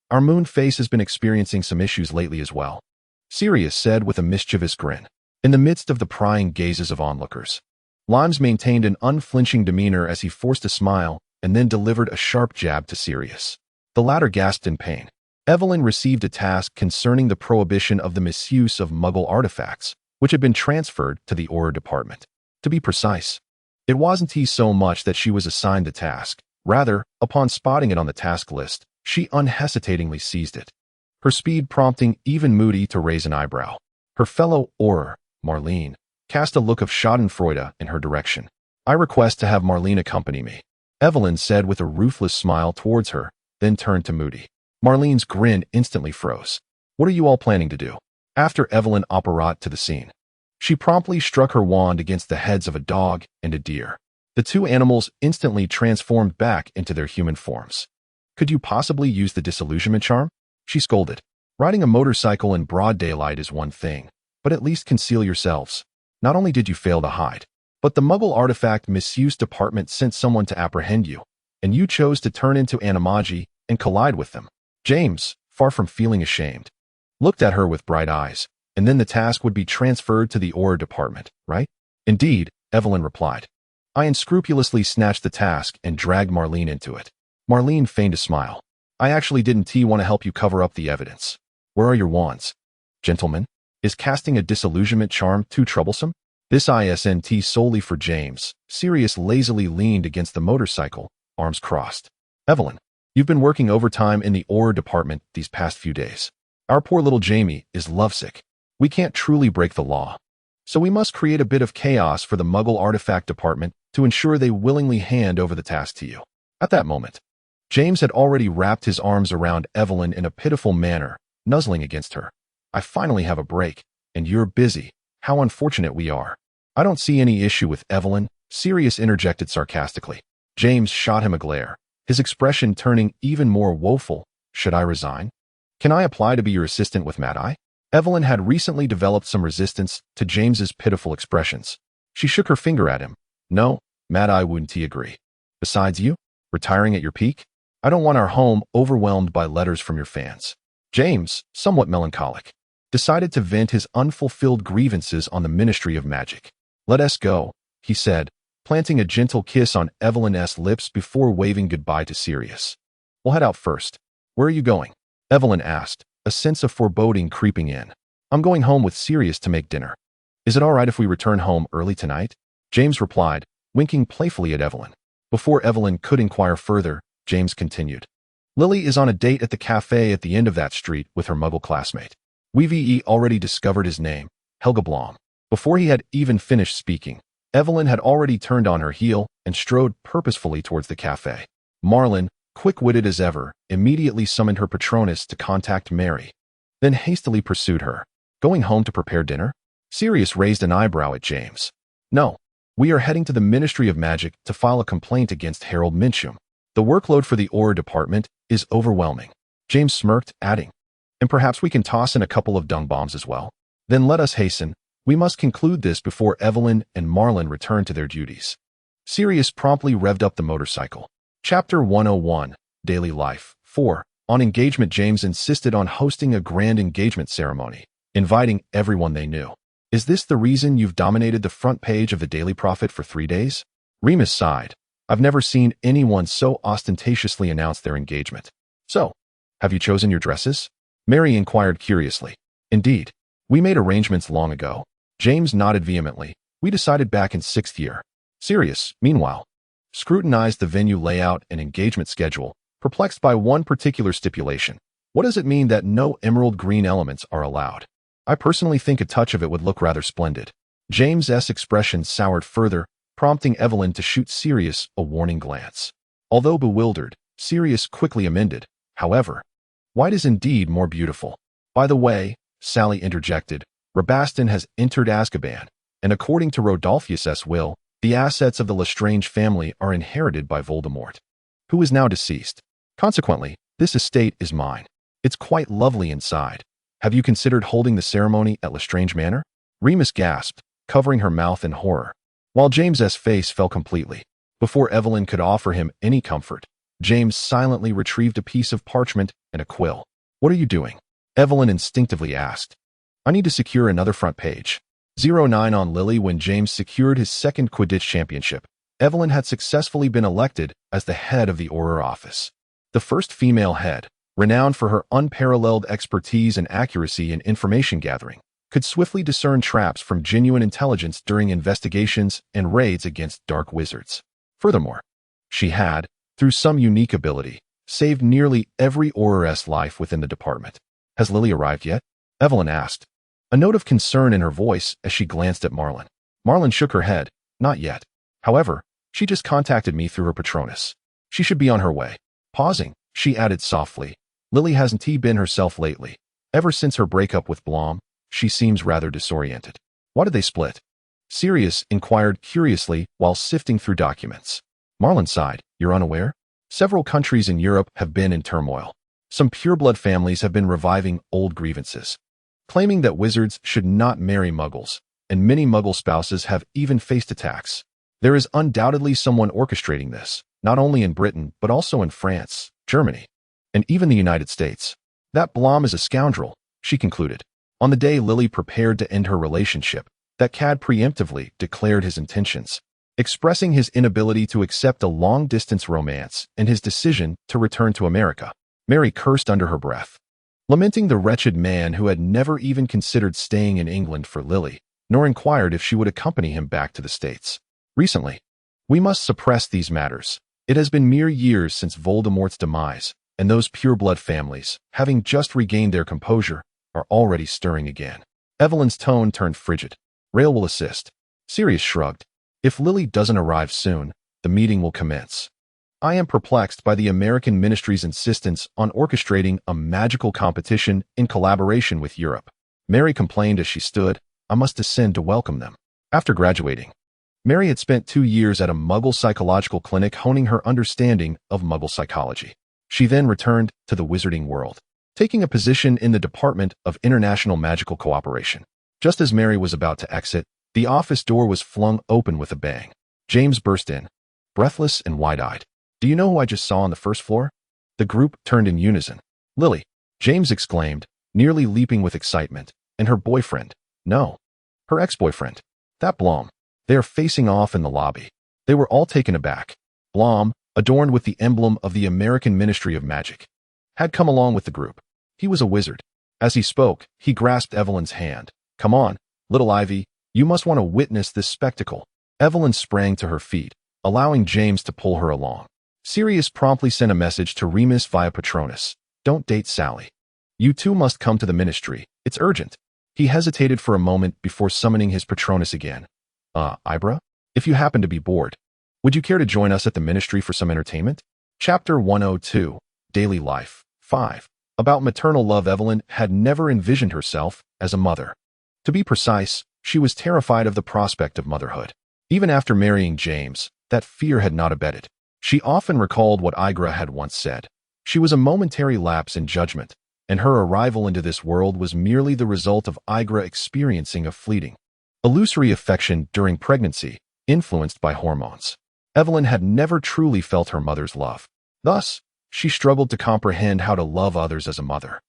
Our moon face has been experiencing some issues lately as well," Sirius said with a mischievous grin, in the midst of the prying gazes of onlookers. Limes maintained an unflinching demeanor as he forced a smile and then delivered a sharp jab to Sirius. The latter gasped in pain. Evelyn received a task concerning the prohibition of the misuse of Muggle artifacts, which had been transferred to the Aura department. To be precise, it wasn't so much that she was assigned the task. Rather, upon spotting it on the task list, she unhesitatingly seized it, her speed prompting even Moody to raise an eyebrow. Her fellow Aura, Marlene, cast a look of schadenfreude in her direction. "I request to have Marlene accompany me," Evelyn said with a ruthless smile towards her, then turned to Moody. Marlene's grin instantly froze. "What are you all planning to do?" After Evelyn apparat to the scene, she promptly struck her wand against the heads of a dog and a deer. The two animals instantly transformed back into their human forms. "Could you possibly use the disillusionment charm?" she scolded. "Riding a motorcycle in broad daylight is one thing, but at least conceal yourselves. Not only did you fail to hide, but the Muggle Artifact Misuse Department sent someone to apprehend you, and you chose to turn into animagi and collide with them." James, far from feeling ashamed, looked at her with bright eyes, and then the task would be transferred to the Aura department, right? "Indeed," Evelyn replied. "I unscrupulously snatched the task and dragged Marlene into it." Marlene feigned a smile. "I actually didn't want to help you cover up the evidence. Where are your wands? Gentlemen, is casting a disillusionment charm too troublesome?" This isn't solely for James. Sirius lazily leaned against the motorcycle, arms crossed. "Evelyn, you've been working overtime in the Aura department these past few days. Our poor little Jamie is lovesick. We can't truly break the law, so we must create a bit of chaos for the Muggle Artifact Department to ensure they willingly hand over the task to you." At that moment, James had already wrapped his arms around Evelyn in a pitiful manner, nuzzling against her. "I finally have a break, and you're busy. How unfortunate we are." "I don't see any issue with Evelyn," Sirius interjected sarcastically. James shot him a glare, his expression turning even more woeful. "Should I resign? Can I apply to be your assistant with Mad Eye?" Evelyn had recently developed some resistance to James's pitiful expressions. She shook her finger at him. "No, Mad Eye wouldn't agree. Besides, you retiring at your peak? I don't want our home overwhelmed by letters from your fans." James, somewhat melancholic, decided to vent his unfulfilled grievances on the Ministry of Magic. "Let us go," he said, planting a gentle kiss on Evelyn's lips before waving goodbye to Sirius. "We'll head out first." "Where are you going?" Evelyn asked, a sense of foreboding creeping in. "I'm going home with Sirius to make dinner. Is it all right if we return home early tonight?" James replied, winking playfully at Evelyn. Before Evelyn could inquire further, James continued. "Lily is on a date at the cafe at the end of that street with her Muggle classmate. We've already discovered his name, Helga Blom." Before he had even finished speaking, Evelyn had already turned on her heel and strode purposefully towards the cafe. Marlene, quick-witted as ever, immediately summoned her Patronus to contact Mary, then hastily pursued her. "Going home to prepare dinner?" Sirius raised an eyebrow at James. "No, we are heading to the Ministry of Magic to file a complaint against Harold Mincham. The workload for the Aura department is overwhelming." James smirked, adding, "And perhaps we can toss in a couple of dung bombs as well. Then let us hasten. We must conclude this before Evelyn and Marlene return to their duties." Sirius promptly revved up the motorcycle. Chapter 101, Daily Life. 4. On engagement, James insisted on hosting a grand engagement ceremony, inviting everyone they knew. "Is this the reason you've dominated the front page of the Daily Prophet for 3 days?" Remus sighed. "I've never seen anyone so ostentatiously announce their engagement." "So, have you chosen your dresses?" Mary inquired curiously. "Indeed. We made arrangements long ago." James nodded vehemently. "We decided back in 6th year." Sirius, meanwhile, scrutinized the venue layout and engagement schedule, perplexed by one particular stipulation. "What does it mean that no emerald green elements are allowed? I personally think a touch of it would look rather splendid." James's expression soured further, prompting Evelyn to shoot Sirius a warning glance. Although bewildered, Sirius quickly amended, "However, white is indeed more beautiful." "By the way," Sally interjected, "Rabaston has entered Azkaban, and according to Rodolphus's will, the assets of the Lestrange family are inherited by Voldemort, who is now deceased. Consequently, this estate is mine. It's quite lovely inside. Have you considered holding the ceremony at Lestrange Manor?" Remus gasped, covering her mouth in horror, while James's face fell completely. Before Evelyn could offer him any comfort, James silently retrieved a piece of parchment and a quill. "What are you doing?" Evelyn instinctively asked. "I need to secure another front page." 09 on Lily. When James secured his second Quidditch championship, Evelyn had successfully been elected as the head of the Aura office. The first female head, renowned for her unparalleled expertise and accuracy in information gathering, could swiftly discern traps from genuine intelligence during investigations and raids against dark wizards. Furthermore, she had, through some unique ability, saved nearly every Auror's life within the department. Has Lily arrived yet? Evelyn asked, a note of concern in her voice as she glanced at Marlin. Marlin shook her head. Not yet. However, she just contacted me through her Patronus. She should be on her way. Pausing, she added softly, Lily hasn't been herself lately. Ever since her breakup with Blom, she seems rather disoriented. Why did they split? Sirius inquired curiously while sifting through documents. Marlin sighed. You're unaware? Several countries in Europe have been in turmoil. Some pureblood families have been reviving old grievances, claiming that wizards should not marry muggles, and many muggle spouses have even faced attacks. There is undoubtedly someone orchestrating this, not only in Britain but also in France, Germany, and even the United States. That Blom is a scoundrel, she concluded. On the day Lily prepared to end her relationship, that cad preemptively declared his intentions, expressing his inability to accept a long-distance romance and his decision to return to America. Mary cursed under her breath, lamenting the wretched man who had never even considered staying in England for Lily, nor inquired if she would accompany him back to the States. Recently, we must suppress these matters. It has been mere years since Voldemort's demise, and those pureblood families, having just regained their composure, are already stirring again. Evelyn's tone turned frigid. Rail will assist. Sirius shrugged. If Lily doesn't arrive soon, the meeting will commence. I am perplexed by the American ministry's insistence on orchestrating a magical competition in collaboration with Europe. Mary complained as she stood. I must descend to welcome them. After graduating, Mary had spent 2 years at a Muggle psychological clinic honing her understanding of Muggle psychology. She then returned to the wizarding world, taking a position in the Department of International Magical Cooperation. Just as Mary was about to exit, the office door was flung open with a bang. James burst in, breathless and wide-eyed. Do you know who I just saw on the first floor? The group turned in unison. Lily, James exclaimed, nearly leaping with excitement. And her boyfriend. No, her ex-boyfriend. That Blom. They are facing off in the lobby. They were all taken aback. Blom, adorned with the emblem of the American Ministry of Magic, had come along with the group. He was a wizard. As he spoke, he grasped Evelyn's hand. Come on, little Ivy, you must want to witness this spectacle. Evelyn sprang to her feet, allowing James to pull her along. Sirius promptly sent a message to Remus via Patronus. Don't date Sally. You two must come to the ministry. It's urgent. He hesitated for a moment before summoning his Patronus again. Ibra? If you happen to be bored, would you care to join us at the ministry for some entertainment? Chapter 102, Daily Life. 5. About maternal love. Evelyn had never envisioned herself as a mother. To be precise, she was terrified of the prospect of motherhood. Even after marrying James, that fear had not abated. She often recalled what Igra had once said. She was a momentary lapse in judgment, and her arrival into this world was merely the result of Igra experiencing a fleeting, illusory affection during pregnancy, influenced by hormones. Evelyn had never truly felt her mother's love. Thus, she struggled to comprehend how to love others as a mother.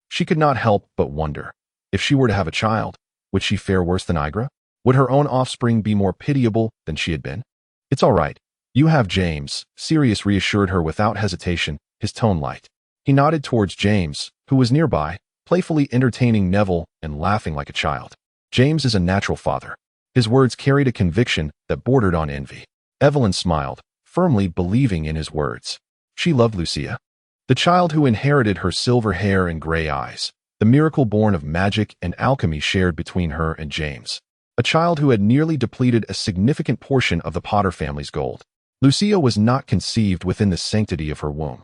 She could not help but wonder, if she were to have a child, would she fare worse than Igra? Would her own offspring be more pitiable than she had been? It's all right. You have James, Sirius reassured her without hesitation, his tone light. He nodded towards James, who was nearby, playfully entertaining Neville and laughing like a child. James is a natural father. His words carried a conviction that bordered on envy. Evelyn smiled, firmly believing in his words. She loved Lucia, the child who inherited her silver hair and gray eyes, the miracle born of magic and alchemy shared between her and James, a child who had nearly depleted a significant portion of the Potter family's gold. Lucia was not conceived within the sanctity of her womb.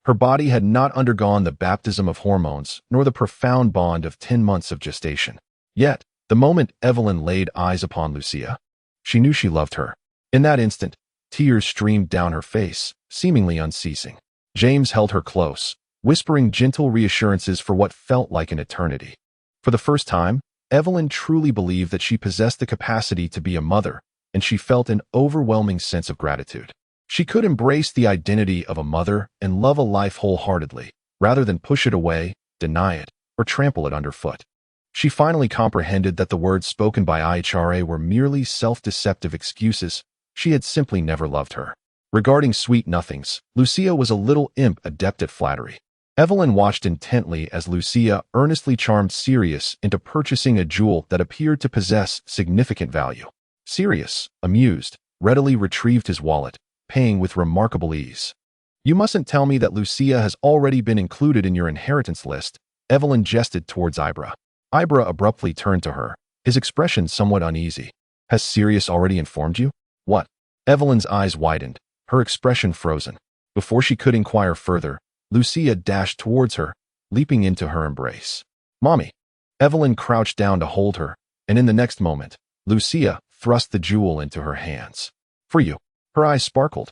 Her body had not undergone the baptism of hormones nor the profound bond of 10 months of gestation. Yet, the moment Evelyn laid eyes upon Lucia, she knew she loved her. In that instant, tears streamed down her face, seemingly unceasing. James held her close, whispering gentle reassurances for what felt like an eternity. For the first time, Evelyn truly believed that she possessed the capacity to be a mother, and she felt an overwhelming sense of gratitude. She could embrace the identity of a mother and love a life wholeheartedly, rather than push it away, deny it, or trample it underfoot. She finally comprehended that the words spoken by IHRA were merely self-deceptive excuses. She had simply never loved her. Regarding sweet nothings, Lucia was a little imp adept at flattery. Evelyn watched intently as Lucia earnestly charmed Sirius into purchasing a jewel that appeared to possess significant value. Sirius, amused, readily retrieved his wallet, paying with remarkable ease. "You mustn't tell me that Lucia has already been included in your inheritance list," Evelyn gestured towards Ibra. Ibra abruptly turned to her, his expression somewhat uneasy. "Has Sirius already informed you?" "What?" Evelyn's eyes widened, her expression frozen. Before she could inquire further, Lucia dashed towards her, leaping into her embrace. "Mommy!" Evelyn crouched down to hold her, and in the next moment, Lucia thrust the jewel into her hands. "For you." Her eyes sparkled.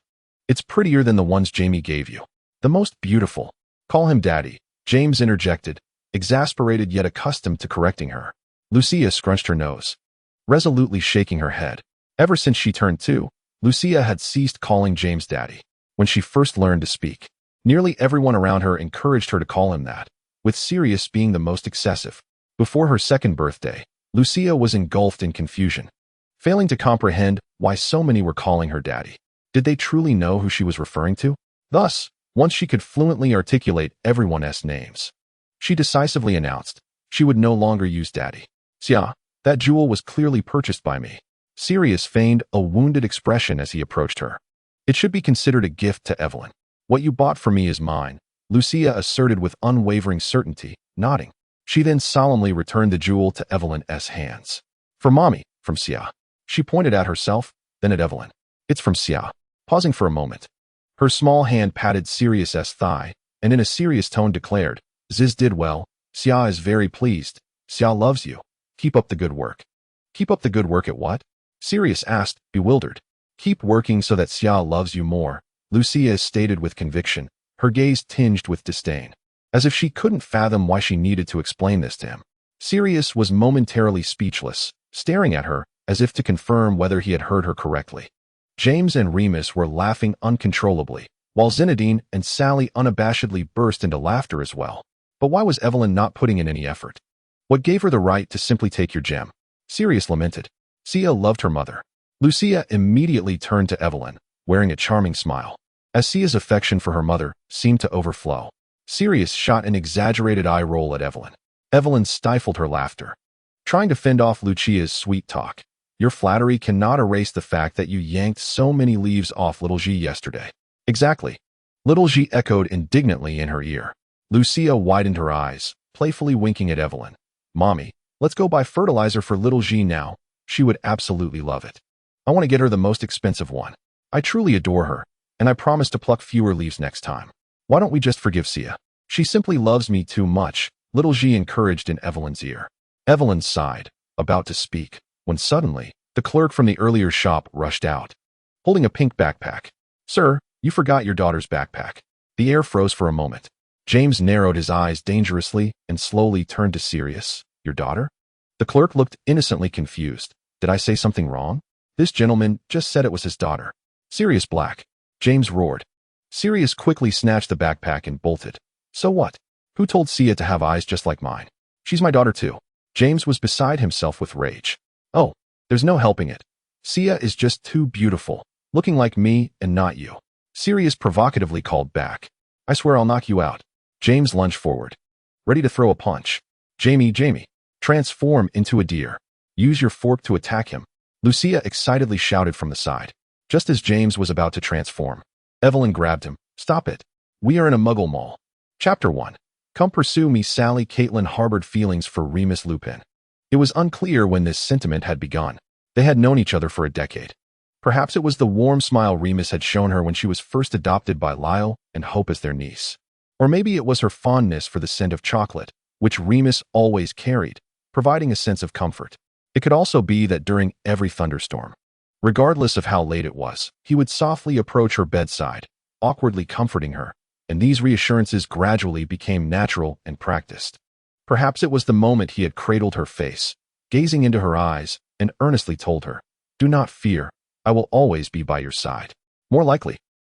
"It's prettier than the ones Jamie gave you. The most beautiful." "Call him Daddy," James interjected, exasperated yet accustomed to correcting her. Lucia scrunched her nose, resolutely shaking her head. Ever since she turned 2, Lucia had ceased calling James Daddy. When she first learned to speak, nearly everyone around her encouraged her to call him that, with Sirius being the most excessive. Before her second birthday, Lucia was engulfed in confusion, failing to comprehend why so many were calling her Daddy. Did they truly know who she was referring to? Thus, once she could fluently articulate everyone's names, she decisively announced she would no longer use Daddy. "Sia, that jewel was clearly purchased by me." Sirius feigned a wounded expression as he approached her. "It should be considered a gift to Evelyn." "What you bought for me is mine," Lucia asserted with unwavering certainty, nodding. She then solemnly returned the jewel to Evelyn's hands. "For Mommy, from Sia." She pointed at herself, then at Evelyn. "It's from Sia." Pausing for a moment, her small hand patted Sirius's thigh, and in a serious tone declared, "Ziz did well. Sia is very pleased. Sia loves you. Keep up the good work." "Keep up the good work at what?" Sirius asked, bewildered. "Keep working so that Sia loves you more," Lucia stated with conviction, her gaze tinged with disdain, as if she couldn't fathom why she needed to explain this to him. Sirius was momentarily speechless, staring at her as if to confirm whether he had heard her correctly. James and Remus were laughing uncontrollably, while Zinedine and Sally unabashedly burst into laughter as well. But why was Evelyn not putting in any effort? What gave her the right to simply take your gem? Sirius lamented. Sia loved her mother. Lucia immediately turned to Evelyn, wearing a charming smile, as Sia's affection for her mother seemed to overflow. Sirius shot an exaggerated eye roll at Evelyn. Evelyn stifled her laughter, trying to fend off Lucia's sweet talk. "Your flattery cannot erase the fact that you yanked so many leaves off Little G yesterday." "Exactly," Little G echoed indignantly in her ear. Lucia widened her eyes, playfully winking at Evelyn. "Mommy, let's go buy fertilizer for Little G now. She would absolutely love it. I want to get her the most expensive one. I truly adore her, and I promise to pluck fewer leaves next time. Why don't we just forgive Sia? She simply loves me too much," Little G encouraged in Evelyn's ear. Evelyn sighed, about to speak, when suddenly, the clerk from the earlier shop rushed out, holding a pink backpack. "Sir, you forgot your daughter's backpack." The air froze for a moment. James narrowed his eyes dangerously and slowly turned to Sirius. "Your daughter?" The clerk looked innocently confused. "Did I say something wrong? This gentleman just said it was his daughter." "Sirius Black," James roared. Sirius quickly snatched the backpack and bolted. "So what? Who told Sia to have eyes just like mine? She's my daughter too." James was beside himself with rage. "Oh, there's no helping it. Sia is just too beautiful, looking like me and not you," Sirius provocatively called back. "I swear I'll knock you out." James lunged forward, ready to throw a punch. Jamie, transform into a deer. Use your fork to attack him," Lucia excitedly shouted from the side. Just as James was about to transform, Evelyn grabbed him. "Stop it. We are in a muggle mall." Chapter 1. Come pursue me. Sally Caitlin harbored feelings for Remus Lupin. It was unclear when this sentiment had begun. They had known each other for a decade. Perhaps it was the warm smile Remus had shown her when she was first adopted by Lyle and Hope as their niece. Or maybe it was her fondness for the scent of chocolate, which Remus always carried, providing a sense of comfort. It could also be that during every thunderstorm, regardless of how late it was, he would softly approach her bedside, awkwardly comforting her, and these reassurances gradually became natural and practiced. Perhaps it was the moment he had cradled her face, gazing into her eyes, and earnestly told her, "Do not fear, I will always be by your side." More likely,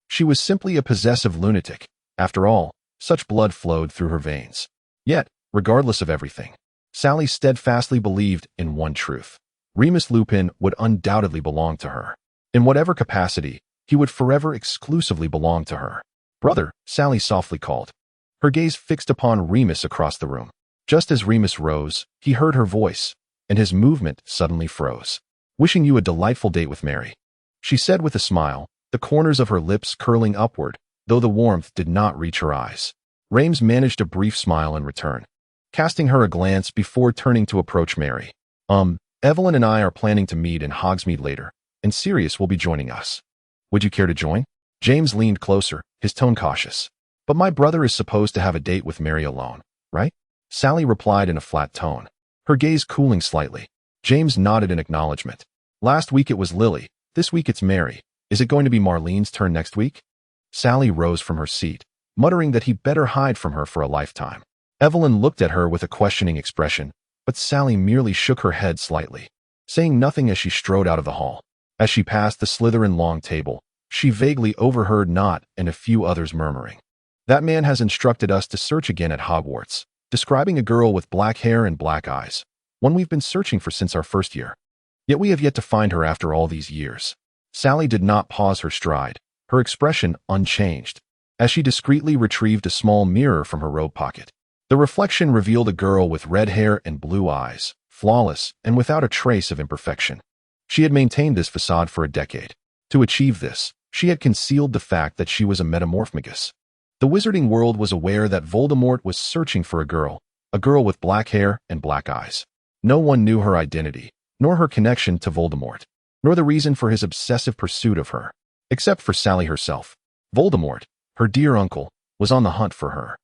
she was simply a possessive lunatic. After all, such blood flowed through her veins. Yet, regardless of everything, Sally steadfastly believed in one truth. Remus Lupin would undoubtedly belong to her. In whatever capacity, he would forever exclusively belong to her. "Brother," Sally softly called. her gaze fixed upon Remus across the room. Just as Remus rose, he heard her voice, and his movement suddenly froze. "Wishing you a delightful date with Mary," she said with a smile, the corners of her lips curling upward, though the warmth did not reach her eyes. Remus managed a brief smile in return, casting her a glance before turning to approach Mary. Evelyn and I are planning to meet in Hogsmeade later, and Sirius will be joining us. Would you care to join?" James leaned closer, his tone cautious. "But my brother is supposed to have a date with Mary alone, right?" Sally replied in a flat tone, her gaze cooling slightly. James nodded in acknowledgement. "Last week it was Lily, this week it's Mary. Is it going to be Marlene's turn next week?" Sally rose from her seat, muttering that he better hide from her for a lifetime. Evelyn looked at her with a questioning expression, but Sally merely shook her head slightly, saying nothing as she strode out of the hall. As she passed the Slytherin long table, she vaguely overheard Nott and a few others murmuring, "That man has instructed us to search again at Hogwarts," describing a girl with black hair and black eyes, one we've been searching for since our first year. Yet we have yet to find her after all these years. Sally did not pause her stride, her expression unchanged, as she discreetly retrieved a small mirror from her robe pocket. The reflection revealed a girl with red hair and blue eyes, flawless and without a trace of imperfection. She had maintained this facade for a decade. To achieve this, she had concealed the fact that she was a metamorphmagus. The wizarding world was aware that Voldemort was searching for a girl with black hair and black eyes. No one knew her identity, nor her connection to Voldemort, nor the reason for his obsessive pursuit of her. Except for Sally herself. Voldemort, her dear uncle, was on the hunt for her.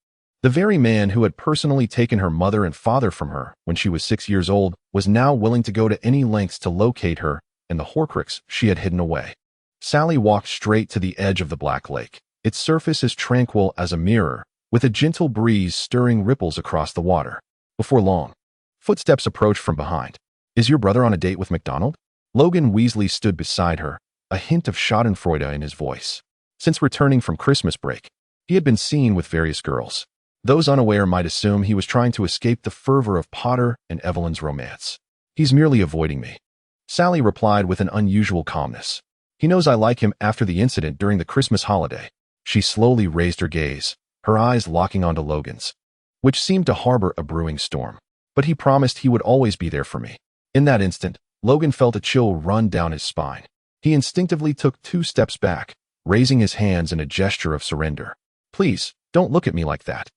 The very man who had personally taken her mother and father from her when she was 6 years old was now willing to go to any lengths to locate her and the Horcrux she had hidden away. Sally walked straight to the edge of the Black Lake, its surface as tranquil as a mirror, with a gentle breeze stirring ripples across the water. Before long, footsteps approached from behind. "Is your brother on a date with MacDonald?" Logan Weasley stood beside her, a hint of schadenfreude in his voice. Since returning from Christmas break, he had been seen with various girls. Those unaware might assume he was trying to escape the fervor of Potter and Evelyn's romance. "He's merely avoiding me," Sally replied with an unusual calmness. "He knows I like him after the incident during the Christmas holiday." She slowly raised her gaze, her eyes locking onto Logan's, which seemed to harbor a brewing storm. "But he promised he would always be there for me." In that instant, Logan felt a chill run down his spine. He instinctively took 2 steps back, raising his hands in a gesture of surrender. "Please, don't look at me like that.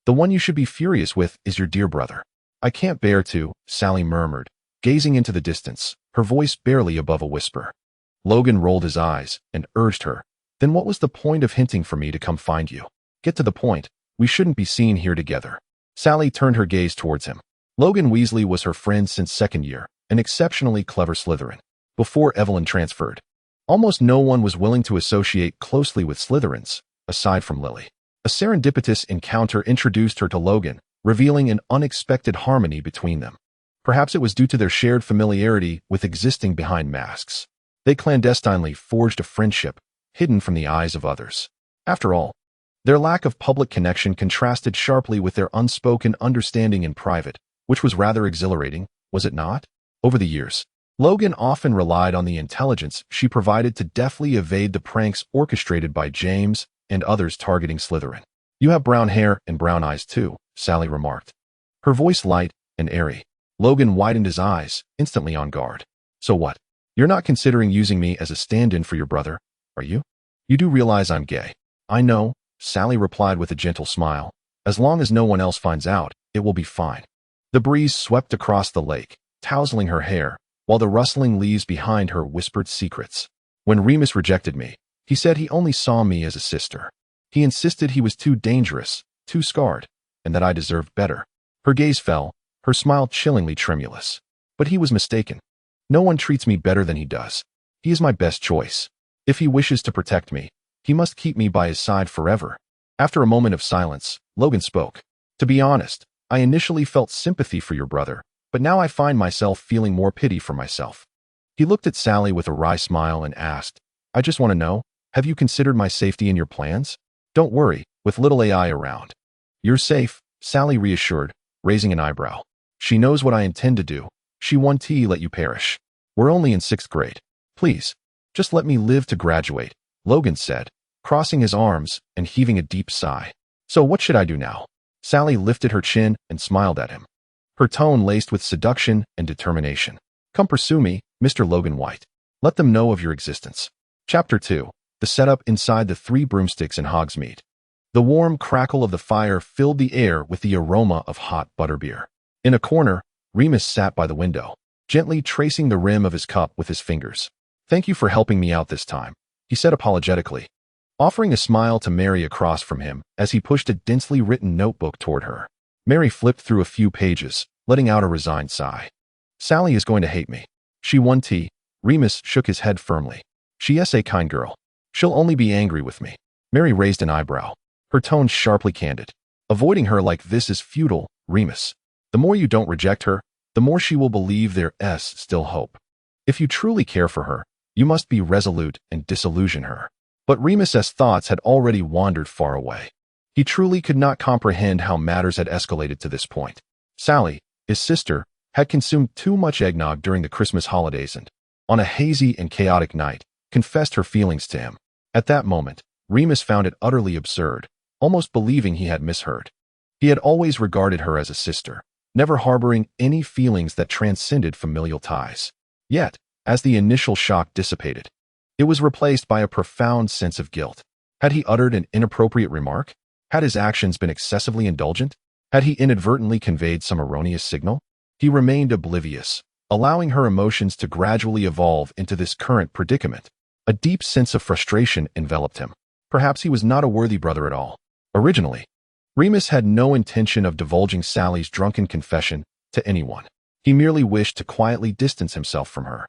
The one you should be furious with is your dear brother." "I can't bear to," Sally murmured, gazing into the distance, her voice barely above a whisper. Logan rolled his eyes and urged her, "Then what was the point of hinting for me to come find you? Get to the point. We shouldn't be seen here together." Sally turned her gaze towards him. Logan Weasley was her friend since second year, an exceptionally clever Slytherin. Before Evelyn transferred, almost no one was willing to associate closely with Slytherins, aside from Lily. A serendipitous encounter introduced her to Logan, revealing an unexpected harmony between them. Perhaps it was due to their shared familiarity with existing behind masks. They clandestinely forged a friendship, hidden from the eyes of others. After all, their lack of public connection contrasted sharply with their unspoken understanding in private, which was rather exhilarating, was it not? Over the years, Logan often relied on the intelligence she provided to deftly evade the pranks orchestrated by James and others targeting Slytherin. "You have brown hair and brown eyes too," Sally remarked, her voice light and airy. Logan widened his eyes, instantly on guard. "So what? You're not considering using me as a stand-in for your brother, are you? You do realize I'm gay." "I know," Sally replied with a gentle smile. "As long as no one else finds out, it will be fine." The breeze swept across the lake, tousling her hair, while the rustling leaves behind her whispered secrets. "When Remus rejected me, he said he only saw me as a sister. He insisted he was too dangerous, too scarred, and that I deserved better." Her gaze fell, her smile chillingly tremulous. "But he was mistaken. No one treats me better than he does. He is my best choice. If he wishes to protect me, he must keep me by his side forever." After a moment of silence, Logan spoke. "To be honest, I initially felt sympathy for your brother, but now I find myself feeling more pity for myself." He looked at Sally with a wry smile and asked, "I just want to know, have you considered my safety in your plans?" "Don't worry, with little AI around. You're safe," Sally reassured, raising an eyebrow. "She knows what I intend to do. She won't let you perish. We're only in 6th grade. Please, just let me live to graduate," Logan said, crossing his arms and heaving a deep sigh. So what should I do now? Sally lifted her chin and smiled at him, her tone laced with seduction and determination. Come pursue me, Mr. Logan White. Let them know of your existence. Chapter 2. The setup inside the three broomsticks in Hogsmeade. The warm crackle of the fire filled the air with the aroma of hot butterbeer. In a corner, Remus sat by the window, gently tracing the rim of his cup with his fingers. Thank you for helping me out this time, he said apologetically, offering a smile to Mary across from him as he pushed a densely written notebook toward her. Mary flipped through a few pages, letting out a resigned sigh. Sally is going to hate me. She won tea. Remus shook his head firmly. She's a kind girl. She'll only be angry with me. Mary raised an eyebrow, her tone sharply candid. Avoiding her like this is futile, Remus. The more you don't reject her, the more she will believe there's still hope. If you truly care for her, you must be resolute and disillusion her. But Remus's thoughts had already wandered far away. He truly could not comprehend how matters had escalated to this point. Sally, his sister, had consumed too much eggnog during the Christmas holidays and, on a hazy and chaotic night, confessed her feelings to him. At that moment, Remus found it utterly absurd, almost believing he had misheard. He had always regarded her as a sister, never harboring any feelings that transcended familial ties. Yet, as the initial shock dissipated, it was replaced by a profound sense of guilt. Had he uttered an inappropriate remark? Had his actions been excessively indulgent? Had he inadvertently conveyed some erroneous signal? He remained oblivious, allowing her emotions to gradually evolve into this current predicament. A deep sense of frustration enveloped him. Perhaps he was not a worthy brother at all. Originally, Remus had no intention of divulging Sally's drunken confession to anyone. He merely wished to quietly distance himself from her,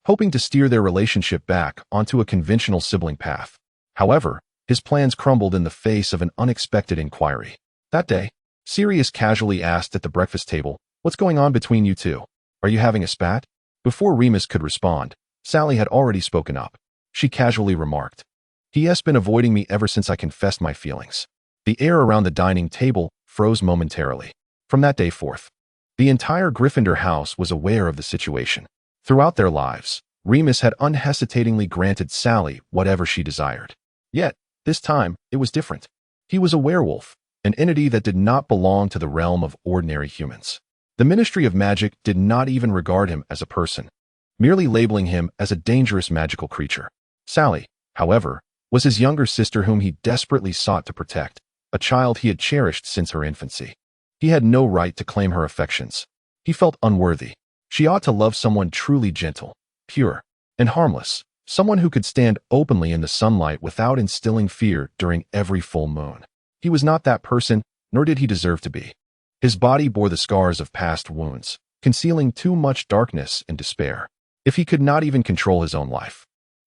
hoping to steer their relationship back onto a conventional sibling path. However, his plans crumbled in the face of an unexpected inquiry. That day, Sirius casually asked at the breakfast table, "What's going on between you two? Are you having a spat?" Before Remus could respond, Sally had already spoken up. She casually remarked, "He has been avoiding me ever since I confessed my feelings." The air around the dining table froze momentarily. From that day forth, the entire Gryffindor house was aware of the situation. Throughout their lives, Remus had unhesitatingly granted Sally whatever she desired. Yet, this time, it was different. He was a werewolf, an entity that did not belong to the realm of ordinary humans. The Ministry of Magic did not even regard him as a person, merely labeling him as a dangerous magical creature. Sally, however, was his younger sister whom he desperately sought to protect, a child he had cherished since her infancy. He had no right to claim her affections. He felt unworthy. She ought to love someone truly gentle, pure, and harmless, someone who could stand openly in the sunlight without instilling fear during every full moon. He was not that person, nor did he deserve to be. His body bore the scars of past wounds, concealing too much darkness and despair. If he could not even control his own life,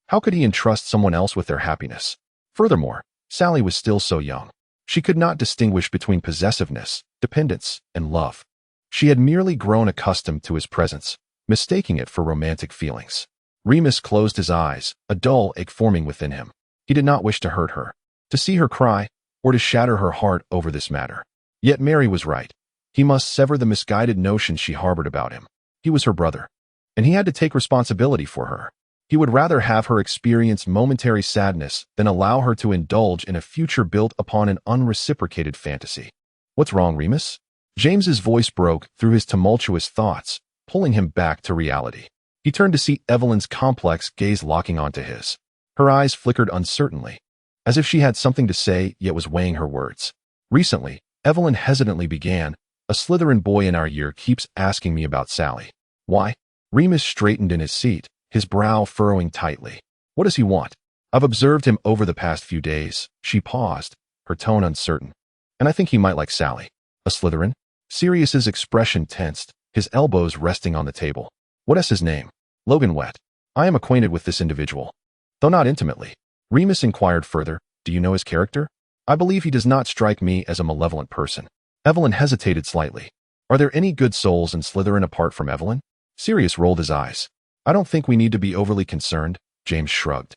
how could he entrust someone else with their happiness? Furthermore, Sally was still so young. She could not distinguish between possessiveness, dependence, and love. She had merely grown accustomed to his presence, mistaking it for romantic feelings. Remus closed his eyes, a dull ache forming within him. He did not wish to hurt her, to see her cry, or to shatter her heart over this matter. Yet Mary was right. He must sever the misguided notions she harbored about him. He was her brother, and he had to take responsibility for her. He would rather have her experience momentary sadness than allow her to indulge in a future built upon an unreciprocated fantasy. "What's wrong, Remus?" James's voice broke through his tumultuous thoughts, pulling him back to reality. He turned to see Evelyn's complex gaze locking onto his. Her eyes flickered uncertainly, as if she had something to say yet was weighing her words. "Recently," Evelyn hesitantly began, "a Slytherin boy in our year keeps asking me about Sally." "Why?" Remus straightened in his seat, his brow furrowing tightly. "What does he want?" "I've observed him over the past few days." She paused, her tone uncertain. "And I think he might like Sally." "A Slytherin?" Sirius's expression tensed, his elbows resting on the table. "What is his name?" "Logan Wet. I am acquainted with this individual, though not intimately." Remus inquired further, "Do you know his character?" "I believe he does not strike me as a malevolent person." Evelyn hesitated slightly. "Are there any good souls in Slytherin apart from Evelyn?" Sirius rolled his eyes. "I don't think we need to be overly concerned," James shrugged,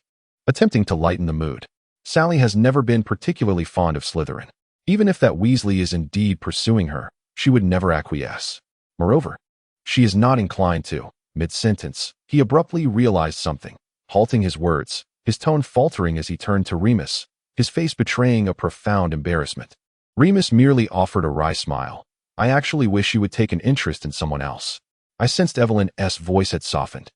attempting to lighten the mood. "Sally has never been particularly fond of Slytherin. Even if that Weasley is indeed pursuing her, she would never acquiesce. Moreover, she is not inclined to." Mid-sentence, he abruptly realized something, halting his words, his tone faltering as he turned to Remus, his face betraying a profound embarrassment. Remus merely offered a wry smile. I actually wish you would take an interest in someone else. I sensed Evelyn's voice had softened.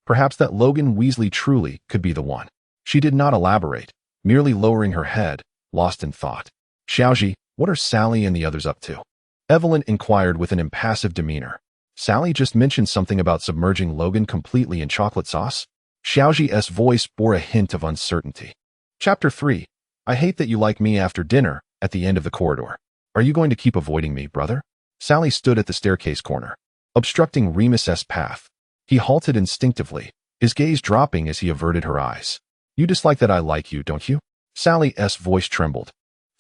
Perhaps that Logan Weasley truly could be the one. She did not elaborate, merely lowering her head, lost in thought. Xiaoji, what are Sally and the others up to? Evelyn inquired with an impassive demeanor. Sally just mentioned something about submerging Logan completely in chocolate sauce. Xiaoji's voice bore a hint of uncertainty. Chapter 3. I hate that you like me after dinner, at the end of the corridor. Are you going to keep avoiding me, brother? Sally stood at the staircase corner, obstructing Remus's path. He halted instinctively, his gaze dropping as he averted her eyes. You dislike that I like you, don't you? Sally's voice trembled,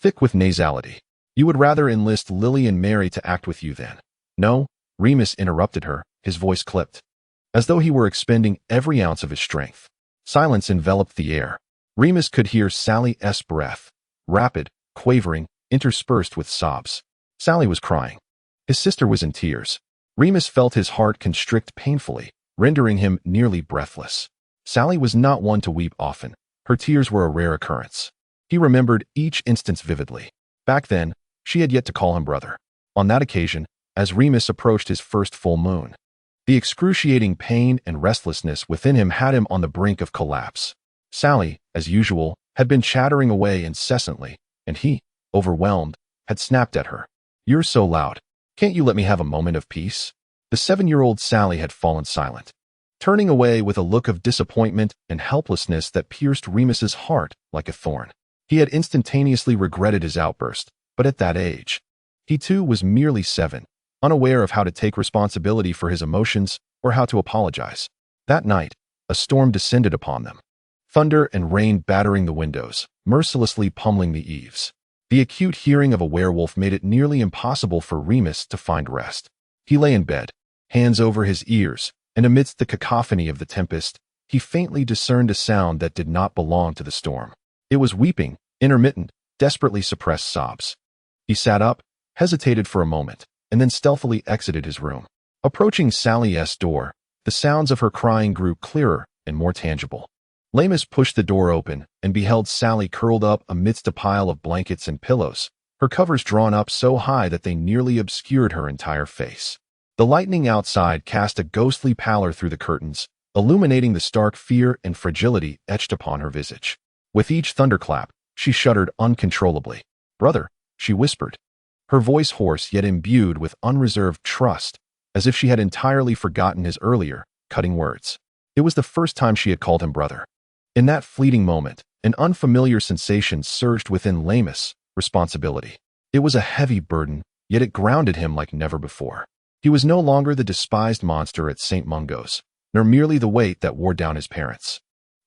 thick with nasality. You would rather enlist Lily and Mary to act with you then? No, Remus interrupted her, his voice clipped, as though he were expending every ounce of his strength. Silence enveloped the air. Remus could hear Sally's breath, rapid, quavering, interspersed with sobs. Sally was crying. His sister was in tears. Remus felt his heart constrict painfully, rendering him nearly breathless. Sally was not one to weep often. Her tears were a rare occurrence. He remembered each instance vividly. Back then, she had yet to call him brother. On that occasion, as Remus approached his first full moon, the excruciating pain and restlessness within him had him on the brink of collapse. Sally, as usual, had been chattering away incessantly, and he, overwhelmed, had snapped at her. You're so loud. Can't you let me have a moment of peace? The 7-year-old Sally had fallen silent, turning away with a look of disappointment and helplessness that pierced Remus's heart like a thorn. He had instantaneously regretted his outburst, but at that age, he too was merely 7, unaware of how to take responsibility for his emotions or how to apologize. That night, a storm descended upon them. Thunder and rain battering the windows, mercilessly pummeling the eaves. The acute hearing of a werewolf made it nearly impossible for Remus to find rest. He lay in bed, hands over his ears, and amidst the cacophony of the tempest, he faintly discerned a sound that did not belong to the storm. It was weeping, intermittent, desperately suppressed sobs. He sat up, hesitated for a moment, and then stealthily exited his room. Approaching Sally's door, the sounds of her crying grew clearer and more tangible. Remus pushed the door open and beheld Sally curled up amidst a pile of blankets and pillows, her covers drawn up so high that they nearly obscured her entire face. The lightning outside cast a ghostly pallor through the curtains, illuminating the stark fear and fragility etched upon her visage. With each thunderclap, she shuddered uncontrollably. Brother, she whispered, her voice hoarse yet imbued with unreserved trust, as if she had entirely forgotten his earlier, cutting words. It was the first time she had called him brother. In that fleeting moment, an unfamiliar sensation surged within Remus, responsibility. It was a heavy burden, yet it grounded him like never before. He was no longer the despised monster at St. Mungo's, nor merely the weight that wore down his parents.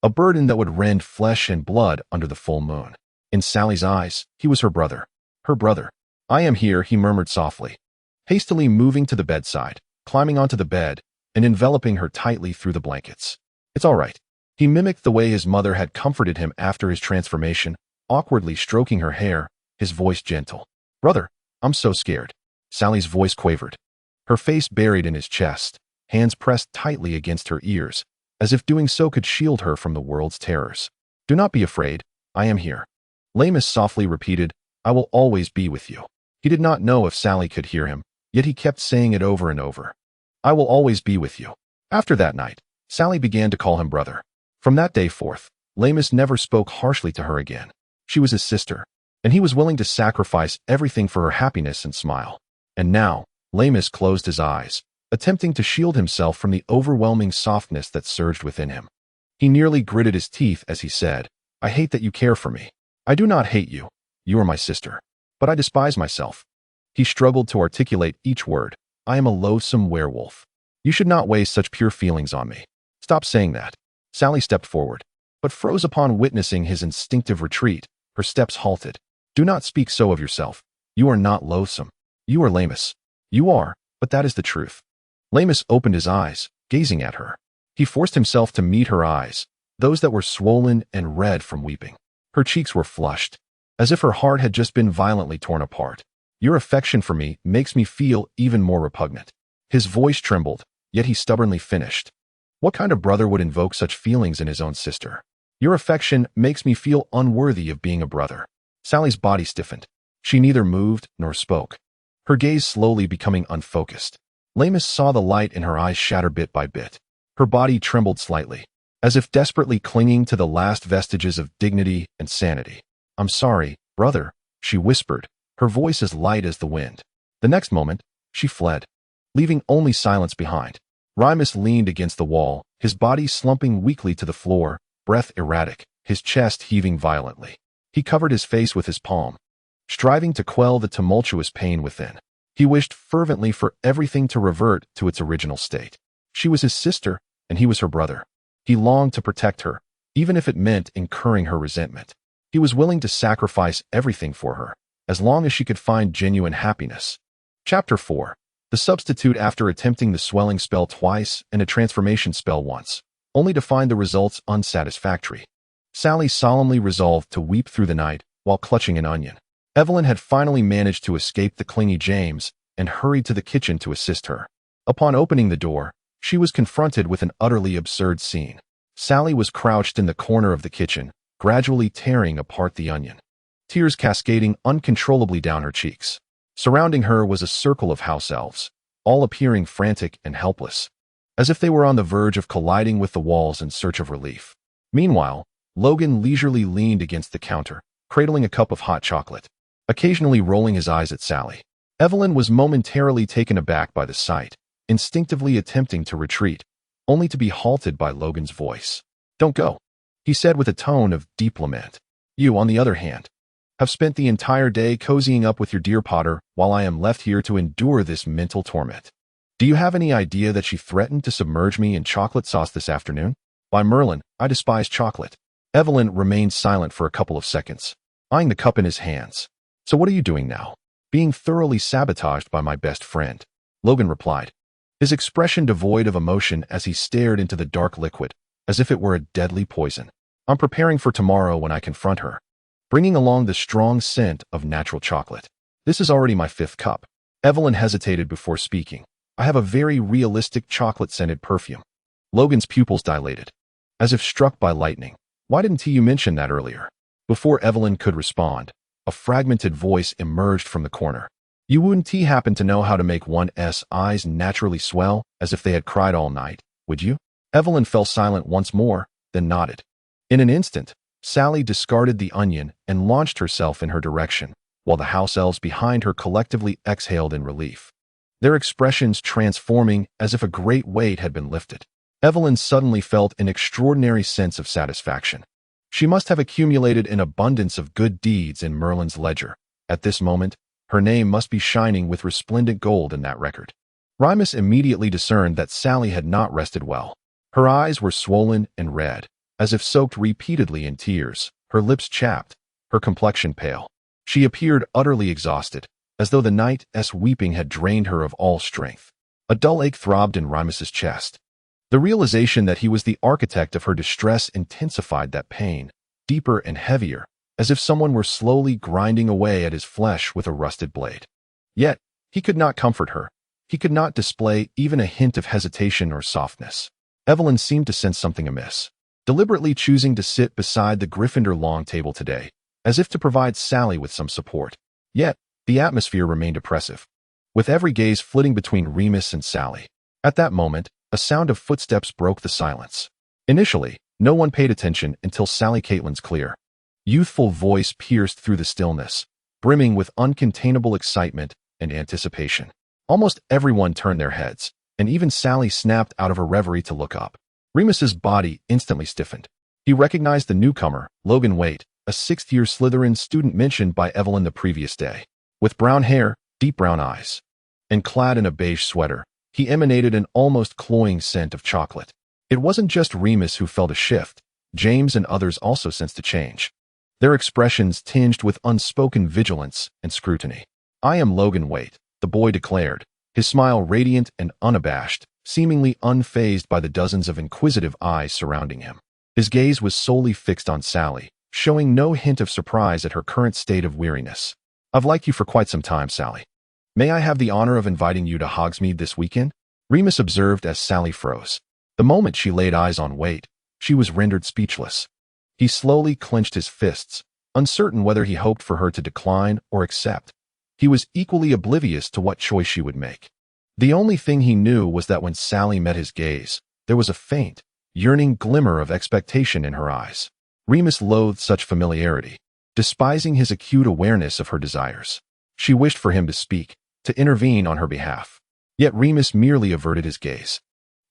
A burden that would rend flesh and blood under the full moon. In Sally's eyes, he was her brother. Her brother. I am here, he murmured softly, hastily moving to the bedside, climbing onto the bed, and enveloping her tightly through the blankets. It's all right. He mimicked the way his mother had comforted him after his transformation, awkwardly stroking her hair, his voice gentle. Brother, I'm so scared. Sally's voice quavered, her face buried in his chest, hands pressed tightly against her ears, as if doing so could shield her from the world's terrors. Do not be afraid, I am here. Remus softly repeated, I will always be with you. He did not know if Sally could hear him, yet he kept saying it over and over. I will always be with you. After that night, Sally began to call him brother. From that day forth, Remus never spoke harshly to her again. She was his sister, and he was willing to sacrifice everything for her happiness and smile. And now, Remus closed his eyes, attempting to shield himself from the overwhelming softness that surged within him. He nearly gritted his teeth as he said, I hate that you care for me. I do not hate you. You are my sister. But I despise myself. He struggled to articulate each word. I am a loathsome werewolf. You should not waste such pure feelings on me. Stop saying that. Sally stepped forward, but froze upon witnessing his instinctive retreat. Her steps halted. Do not speak so of yourself. You are not loathsome. You are Remus. You are, but that is the truth. Remus opened his eyes, gazing at her. He forced himself to meet her eyes, those that were swollen and red from weeping. Her cheeks were flushed, as if her heart had just been violently torn apart. Your affection for me makes me feel even more repugnant. His voice trembled, yet he stubbornly finished. What kind of brother would invoke such feelings in his own sister? Your affection makes me feel unworthy of being a brother. Sally's body stiffened. She neither moved nor spoke, her gaze slowly becoming unfocused. Lamus saw the light in her eyes shatter bit by bit. Her body trembled slightly, as if desperately clinging to the last vestiges of dignity and sanity. "I'm sorry, brother," she whispered, her voice as light as the wind. The next moment, she fled, leaving only silence behind. Remus leaned against the wall, his body slumping weakly to the floor, breath erratic, his chest heaving violently. He covered his face with his palm, striving to quell the tumultuous pain within. He wished fervently for everything to revert to its original state. She was his sister, and he was her brother. He longed to protect her, even if it meant incurring her resentment. He was willing to sacrifice everything for her, as long as she could find genuine happiness. Chapter 4. The substitute. After attempting the swelling spell twice and a transformation spell once, only to find the results unsatisfactory, Sally solemnly resolved to weep through the night while clutching an onion. Evelyn had finally managed to escape the clingy James and hurried to the kitchen to assist her. Upon opening the door, she was confronted with an utterly absurd scene. Sally was crouched in the corner of the kitchen, gradually tearing apart the onion, tears cascading uncontrollably down her cheeks. Surrounding her was a circle of house elves, all appearing frantic and helpless, as if they were on the verge of colliding with the walls in search of relief. Meanwhile, Logan leisurely leaned against the counter, cradling a cup of hot chocolate, occasionally rolling his eyes at Sally. Evelyn was momentarily taken aback by the sight, instinctively attempting to retreat, only to be halted by Logan's voice. "Don't go," he said with a tone of deep lament. "You, on the other hand, have spent the entire day cozying up with your dear Potter while I am left here to endure this mental torment. Do you have any idea that she threatened to submerge me in chocolate sauce this afternoon? By Merlin, I despise chocolate." Evelyn remained silent for a couple of seconds, eyeing the cup in his hands. "So what are you doing now?" "Being thoroughly sabotaged by my best friend," Logan replied, his expression devoid of emotion as he stared into the dark liquid, as if it were a deadly poison. "I'm preparing for tomorrow when I confront her, bringing along the strong scent of natural chocolate. This is already my 5th cup." Evelyn hesitated before speaking. "I have a very realistic chocolate-scented perfume." Logan's pupils dilated, as if struck by lightning. "Why didn't you mention that earlier?" Before Evelyn could respond, a fragmented voice emerged from the corner. "You wouldn't happen to know how to make one's eyes naturally swell as if they had cried all night, would you?" Evelyn fell silent once more, then nodded. In an instant, Sally discarded the onion and launched herself in her direction, while the house elves behind her collectively exhaled in relief, their expressions transforming as if a great weight had been lifted. Evelyn suddenly felt an extraordinary sense of satisfaction. She must have accumulated an abundance of good deeds in Merlin's ledger. At this moment, her name must be shining with resplendent gold in that record. Remus immediately discerned that Sally had not rested well. Her eyes were swollen and red, as if soaked repeatedly in tears, her lips chapped, her complexion pale. She appeared utterly exhausted, as though the night's weeping had drained her of all strength. A dull ache throbbed in Remus's chest. The realization that he was the architect of her distress intensified that pain, deeper and heavier, as if someone were slowly grinding away at his flesh with a rusted blade. Yet, he could not comfort her. He could not display even a hint of hesitation or softness. Evelyn seemed to sense something amiss, deliberately choosing to sit beside the Gryffindor long table today, as if to provide Sally with some support. Yet, the atmosphere remained oppressive, with every gaze flitting between Remus and Sally. At that moment, a sound of footsteps broke the silence. Initially, no one paid attention until Sally Caitlin's clear, youthful voice pierced through the stillness, brimming with uncontainable excitement and anticipation. Almost everyone turned their heads, and even Sally snapped out of her reverie to look up. Remus's body instantly stiffened. He recognized the newcomer, Logan Waite, a 6th-year Slytherin student mentioned by Evelyn the previous day. With brown hair, deep brown eyes, and clad in a beige sweater, he emanated an almost cloying scent of chocolate. It wasn't just Remus who felt a shift. James and others also sensed a change, their expressions tinged with unspoken vigilance and scrutiny. "I am Logan Waite," the boy declared, his smile radiant and unabashed, seemingly unfazed by the dozens of inquisitive eyes surrounding him. His gaze was solely fixed on Sally, showing no hint of surprise at her current state of weariness. "I've liked you for quite some time, Sally. May I have the honor of inviting you to Hogsmeade this weekend?" Remus observed as Sally froze. The moment she laid eyes on Waite, she was rendered speechless. He slowly clenched his fists, uncertain whether he hoped for her to decline or accept. He was equally oblivious to what choice she would make. The only thing he knew was that when Sally met his gaze, there was a faint, yearning glimmer of expectation in her eyes. Remus loathed such familiarity, despising his acute awareness of her desires. She wished for him to speak, to intervene on her behalf. Yet Remus merely averted his gaze.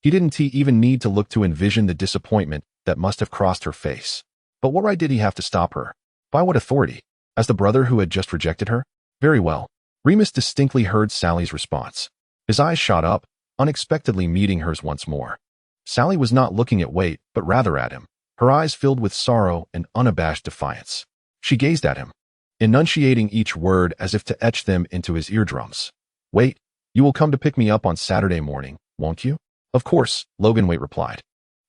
He didn't even need to look to envision the disappointment that must have crossed her face. But what right did he have to stop her? By what authority? As the brother who had just rejected her? Very well. Remus distinctly heard Sally's response. His eyes shot up, unexpectedly meeting hers once more. Sally was not looking at Wait, but rather at him, her eyes filled with sorrow and unabashed defiance. She gazed at him, enunciating each word as if to etch them into his eardrums. Wait, you will come to pick me up on Saturday morning, won't you? Of course, Logan Wait replied.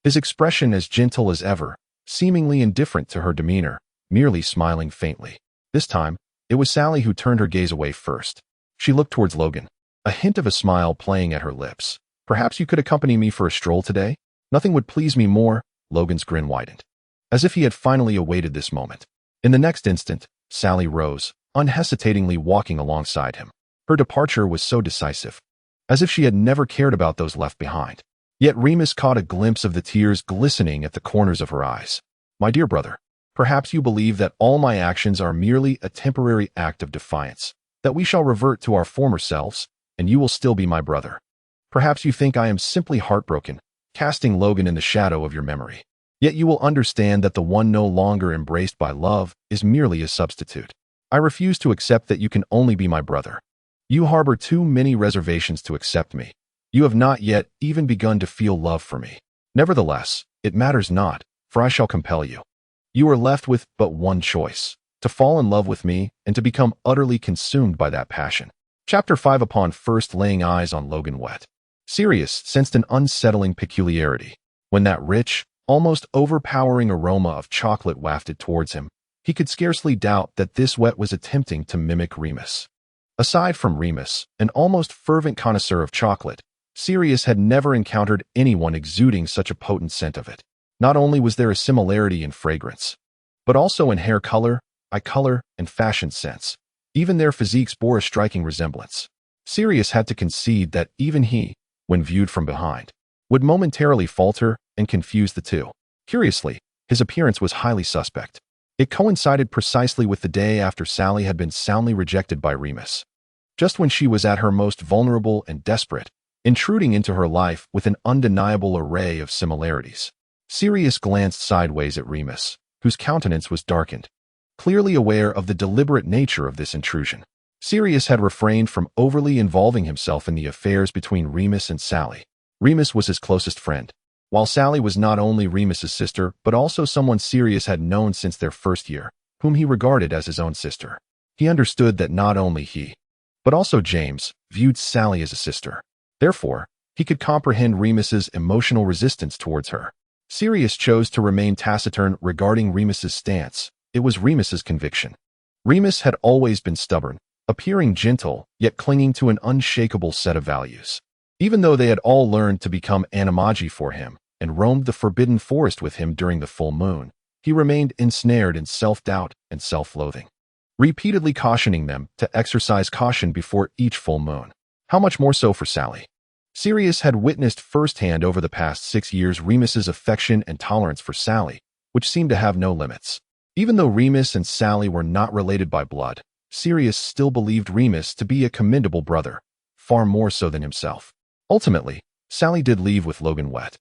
His expression as gentle as ever, seemingly indifferent to her demeanor, merely smiling faintly. This time, it was Sally who turned her gaze away first. She looked towards Logan, a hint of a smile playing at her lips. Perhaps you could accompany me for a stroll today? Nothing would please me more. Logan's grin widened, as if he had finally awaited this moment. In the next instant, Sally rose, unhesitatingly walking alongside him. Her departure was so decisive, as if she had never cared about those left behind. Yet Remus caught a glimpse of the tears glistening at the corners of her eyes. My dear brother, perhaps you believe that all my actions are merely a temporary act of defiance, that we shall revert to our former selves, and you will still be my brother. Perhaps you think I am simply heartbroken, casting Logan in the shadow of your memory. Yet you will understand that the one no longer embraced by love is merely a substitute. I refuse to accept that you can only be my brother. You harbor too many reservations to accept me. You have not yet even begun to feel love for me. Nevertheless, it matters not, for I shall compel you. You are left with but one choice, to fall in love with me and to become utterly consumed by that passion. Chapter 5. Upon first laying eyes on Logan Wet, Sirius sensed an unsettling peculiarity. When that rich, almost overpowering aroma of chocolate wafted towards him, he could scarcely doubt that this Wet was attempting to mimic Remus. Aside from Remus, an almost fervent connoisseur of chocolate, Sirius had never encountered anyone exuding such a potent scent of it. Not only was there a similarity in fragrance, but also in hair color, eye color, and fashion sense. Even their physiques bore a striking resemblance. Sirius had to concede that even he, when viewed from behind, would momentarily falter and confuse the two. Curiously, his appearance was highly suspect. It coincided precisely with the day after Sally had been soundly rejected by Remus. Just when she was at her most vulnerable and desperate, intruding into her life with an undeniable array of similarities. Sirius glanced sideways at Remus, whose countenance was darkened, clearly aware of the deliberate nature of this intrusion. Sirius had refrained from overly involving himself in the affairs between Remus and Sally. Remus was his closest friend, while Sally was not only Remus's sister but also someone Sirius had known since their first year, whom he regarded as his own sister. He understood that not only he, but also James, viewed Sally as a sister. Therefore, he could comprehend Remus's emotional resistance towards her. Sirius chose to remain taciturn regarding Remus's stance. It was Remus's conviction. Remus had always been stubborn, appearing gentle, yet clinging to an unshakable set of values. Even though they had all learned to become animagi for him and roamed the forbidden forest with him during the full moon, he remained ensnared in self-doubt and self-loathing, repeatedly cautioning them to exercise caution before each full moon. How much more so for Sally? Sirius had witnessed firsthand over the past 6 years Remus's affection and tolerance for Sally, which seemed to have no limits. Even though Remus and Sally were not related by blood, Sirius still believed Remus to be a commendable brother, far more so than himself. Ultimately, Sally did leave with Logan Wet.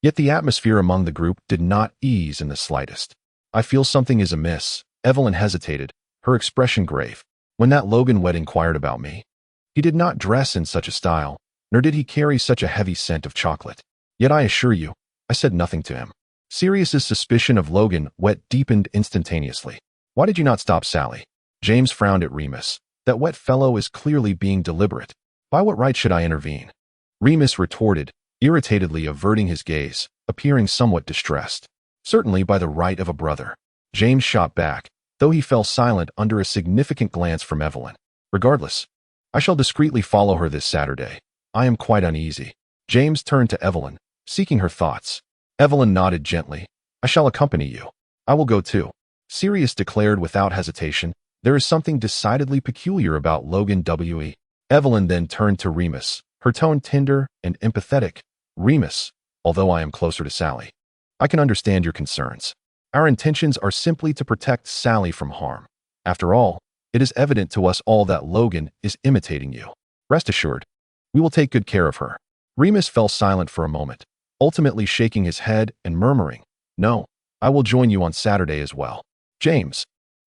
Yet the atmosphere among the group did not ease in the slightest. I feel something is amiss. Evelyn hesitated, her expression grave. When that Logan Wet inquired about me, he did not dress in such a style, nor did he carry such a heavy scent of chocolate. Yet I assure you, I said nothing to him. Sirius's suspicion of Logan Wet deepened instantaneously. Why did you not stop Sally? James frowned at Remus. That Wet fellow is clearly being deliberate. By what right should I intervene? Remus retorted, irritatedly averting his gaze, appearing somewhat distressed. Certainly by the right of a brother. James shot back, though he fell silent under a significant glance from Evelyn. Regardless, I shall discreetly follow her this Saturday. I am quite uneasy. James turned to Evelyn, seeking her thoughts. Evelyn nodded gently. I shall accompany you. I will go too. Sirius declared without hesitation, "There is something decidedly peculiar about Logan W.E." Evelyn then turned to Remus, her tone tender and empathetic. "Remus, although I am closer to Sally, I can understand your concerns. Our intentions are simply to protect Sally from harm. After all, it is evident to us all that Logan is imitating you. Rest assured, we will take good care of her." Remus fell silent for a moment, ultimately shaking his head and murmuring, "No, I will join you on Saturday as well. James,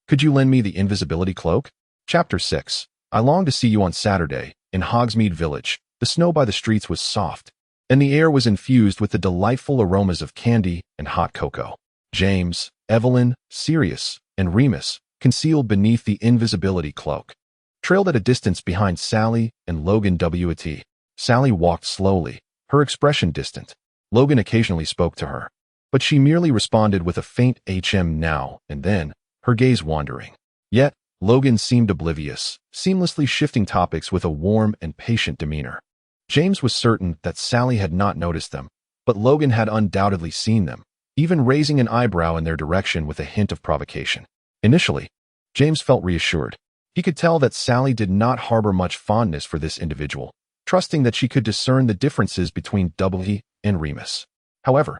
could you lend me the invisibility cloak?" Chapter 6. I long to see you on Saturday. In Hogsmeade Village, the snow by the streets was soft, and the air was infused with the delightful aromas of candy and hot cocoa. James, Evelyn, Sirius, and Remus, concealed beneath the invisibility cloak, trailed at a distance behind Sally and Logan W.T. Sally walked slowly, her expression distant. Logan occasionally spoke to her, but she merely responded with a faint now and then, her gaze wandering. Yet, Logan seemed oblivious, seamlessly shifting topics with a warm and patient demeanor. James was certain that Sally had not noticed them, but Logan had undoubtedly seen them, even raising an eyebrow in their direction with a hint of provocation. Initially, James felt reassured. He could tell that Sally did not harbor much fondness for this individual, trusting that she could discern the differences between W and Remus. However,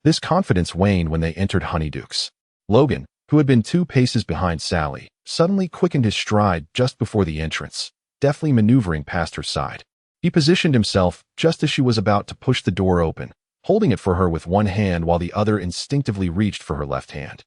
this confidence waned when they entered Honeydukes. Logan, who had been 2 paces behind Sally, suddenly quickened his stride just before the entrance, deftly maneuvering past her side. He positioned himself just as she was about to push the door open, holding it for her with one hand while the other instinctively reached for her left hand.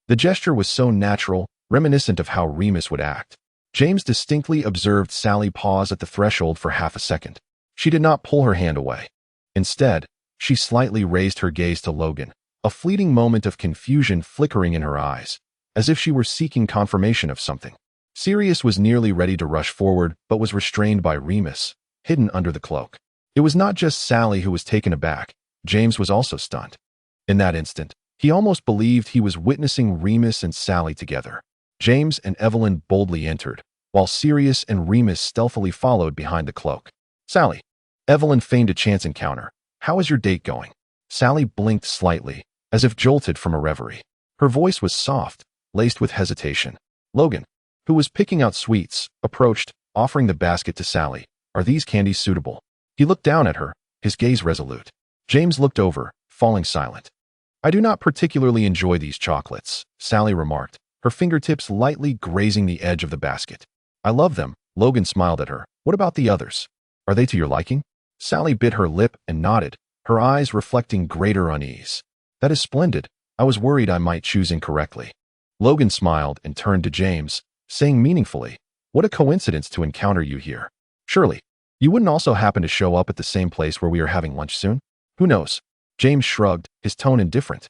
The gesture was so natural, reminiscent of how Remus would act. James distinctly observed Sally pause at the threshold for half a second. She did not pull her hand away. Instead, she slightly raised her gaze to Logan, a fleeting moment of confusion flickering in her eyes, as if she were seeking confirmation of something. Sirius was nearly ready to rush forward, but was restrained by Remus, hidden under the cloak. It was not just Sally who was taken aback. James was also stunned. In that instant, he almost believed he was witnessing Remus and Sally together. James and Evelyn boldly entered, while Sirius and Remus stealthily followed behind the cloak. "Sally." Evelyn feigned a chance encounter. "How is your date going?" Sally blinked slightly, as if jolted from a reverie. Her voice was soft, laced with hesitation. Logan, who was picking out sweets, approached, offering the basket to Sally. "Are these candies suitable?" He looked down at her, his gaze resolute. James looked over, falling silent. "I do not particularly enjoy these chocolates," Sally remarked, her fingertips lightly grazing the edge of the basket. "I love them." Logan smiled at her. "What about the others? Are they to your liking?" Sally bit her lip and nodded, her eyes reflecting greater unease. "That is splendid. I was worried I might choose incorrectly." Logan smiled and turned to James, saying meaningfully, "What a coincidence to encounter you here. Surely, you wouldn't also happen to show up at the same place where we are having lunch soon?" "Who knows?" James shrugged, his tone indifferent.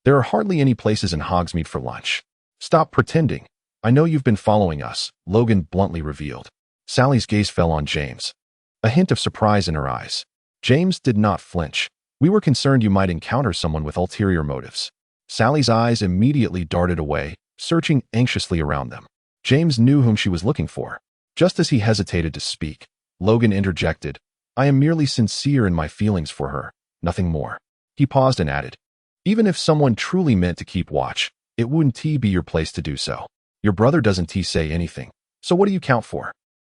"There are hardly any places in Hogsmeade for lunch." "Stop pretending. I know you've been following us," Logan bluntly revealed. Sally's gaze fell on James, a hint of surprise in her eyes. James did not flinch. "We were concerned you might encounter someone with ulterior motives." Sally's eyes immediately darted away, searching anxiously around them. James knew whom she was looking for. Just as he hesitated to speak, Logan interjected, "I am merely sincere in my feelings for her, nothing more." He paused and added, "Even if someone truly meant to keep watch, it wouldn't be your place to do so. Your brother doesn't say anything, so what do you count for?"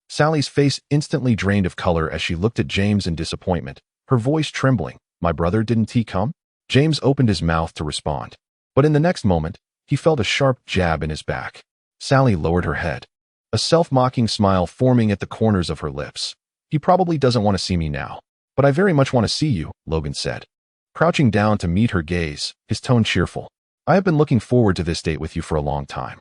Sally's face instantly drained of color as she looked at James in disappointment, her voice trembling. "My brother didn't come?" James opened his mouth to respond, but in the next moment, he felt a sharp jab in his back. Sally lowered her head, a self-mocking smile forming at the corners of her lips. "He probably doesn't want to see me now, but I very much want to see you," Logan said, crouching down to meet her gaze, his tone cheerful. "I have been looking forward to this date with you for a long time."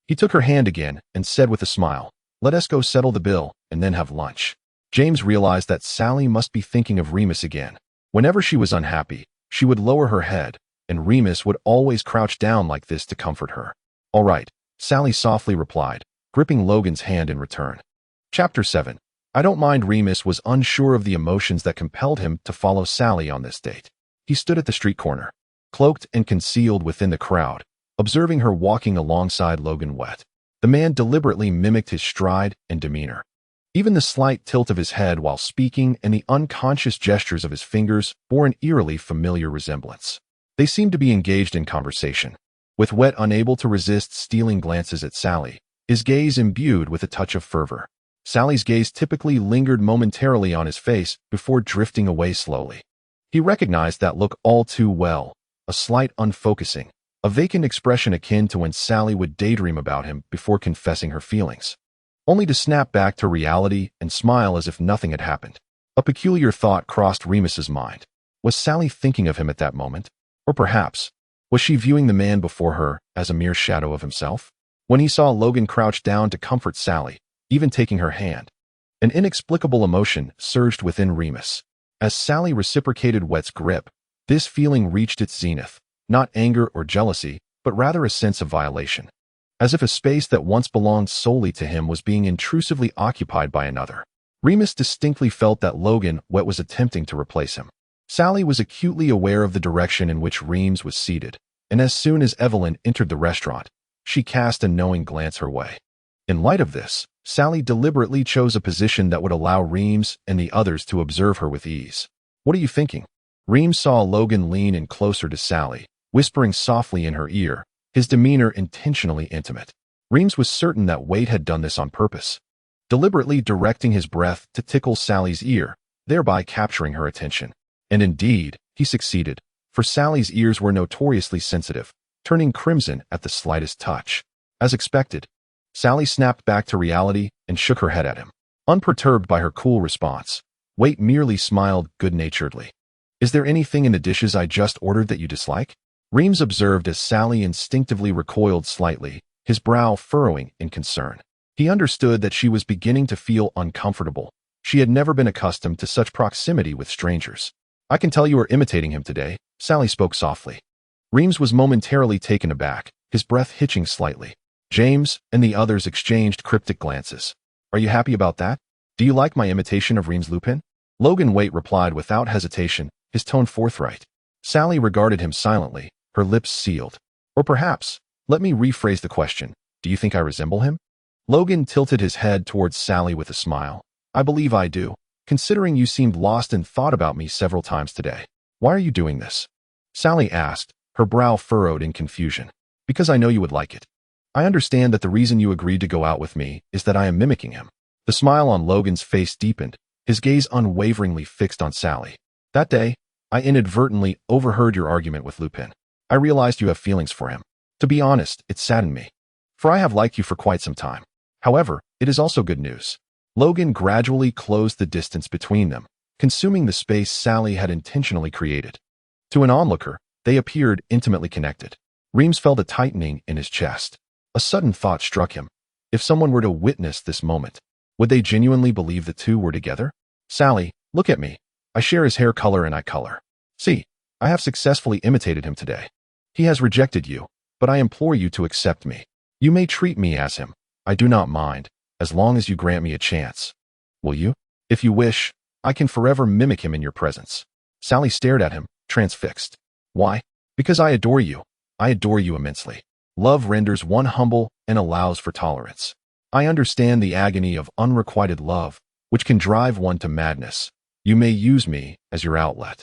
He took her hand again and said with a smile, "Let us go settle the bill and then have lunch." James realized that Sally must be thinking of Remus again. Whenever she was unhappy, she would lower her head, and Remus would always crouch down like this to comfort her. "All right," Sally softly replied, gripping Logan's hand in return. Chapter 7. I don't mind. Remus was unsure of the emotions that compelled him to follow Sally on this date. He stood at the street corner, cloaked and concealed within the crowd, observing her walking alongside Logan Wet. The man deliberately mimicked his stride and demeanor. Even the slight tilt of his head while speaking and the unconscious gestures of his fingers bore an eerily familiar resemblance. They seemed to be engaged in conversation. with Wet unable to resist stealing glances at Sally, his gaze imbued with a touch of fervor. Sally's gaze typically lingered momentarily on his face before drifting away slowly. He recognized that look all too well, a slight unfocusing, a vacant expression akin to when Sally would daydream about him before confessing her feelings, only to snap back to reality and smile as if nothing had happened. A peculiar thought crossed Remus's mind. Was Sally thinking of him at that moment? Or perhaps, was she viewing the man before her as a mere shadow of himself? When he saw Logan crouch down to comfort Sally, even taking her hand, an inexplicable emotion surged within Remus. As Sally reciprocated Wet's grip, this feeling reached its zenith, not anger or jealousy, but rather a sense of violation. As if a space that once belonged solely to him was being intrusively occupied by another. Remus distinctly felt that Wet was attempting to replace him. Sally was acutely aware of the direction in which Remus was seated, and as soon as Evelyn entered the restaurant, she cast a knowing glance her way. In light of this, Sally deliberately chose a position that would allow Remus and the others to observe her with ease. "What are you thinking?" Remus saw Logan lean in closer to Sally, whispering softly in her ear, his demeanor intentionally intimate. Remus was certain that Wade had done this on purpose, deliberately directing his breath to tickle Sally's ear, thereby capturing her attention. And indeed, he succeeded, for Sally's ears were notoriously sensitive, turning crimson at the slightest touch. As expected, Sally snapped back to reality and shook her head at him. Unperturbed by her cool response, Wade merely smiled good-naturedly. "Is there anything in the dishes I just ordered that you dislike?" Remus observed as Sally instinctively recoiled slightly, his brow furrowing in concern. He understood that she was beginning to feel uncomfortable. She had never been accustomed to such proximity with strangers. "I can tell you are imitating him today," Sally spoke softly. Remus was momentarily taken aback, his breath hitching slightly. James and the others exchanged cryptic glances. "Are you happy about that? Do you like my imitation of Remus Lupin?" Logan Waite replied without hesitation, his tone forthright. Sally regarded him silently, her lips sealed. "Or perhaps, let me rephrase the question, do you think I resemble him?" Logan tilted his head towards Sally with a smile. "I believe I do, considering you seemed lost in thought about me several times today. Why are you doing this?" Sally asked, her brow furrowed in confusion. "Because I know you would like it. I understand that the reason you agreed to go out with me is that I am mimicking him." The smile on Logan's face deepened, his gaze unwaveringly fixed on Sally. "That day, I inadvertently overheard your argument with Lupin. I realized you have feelings for him. To be honest, it saddened me, for I have liked you for quite some time. However, it is also good news." Logan gradually closed the distance between them, consuming the space Sally had intentionally created. To an onlooker, they appeared intimately connected. Remus felt a tightening in his chest. A sudden thought struck him. If someone were to witness this moment, would they genuinely believe the two were together? "Sally, look at me. I share his hair color and eye color. See, I have successfully imitated him today. He has rejected you, but I implore you to accept me. You may treat me as him. I do not mind, as long as you grant me a chance. Will you? If you wish, I can forever mimic him in your presence." Sally stared at him, transfixed. "Why?" "Because I adore you. I adore you immensely. Love renders one humble and allows for tolerance. I understand the agony of unrequited love, which can drive one to madness. You may use me as your outlet."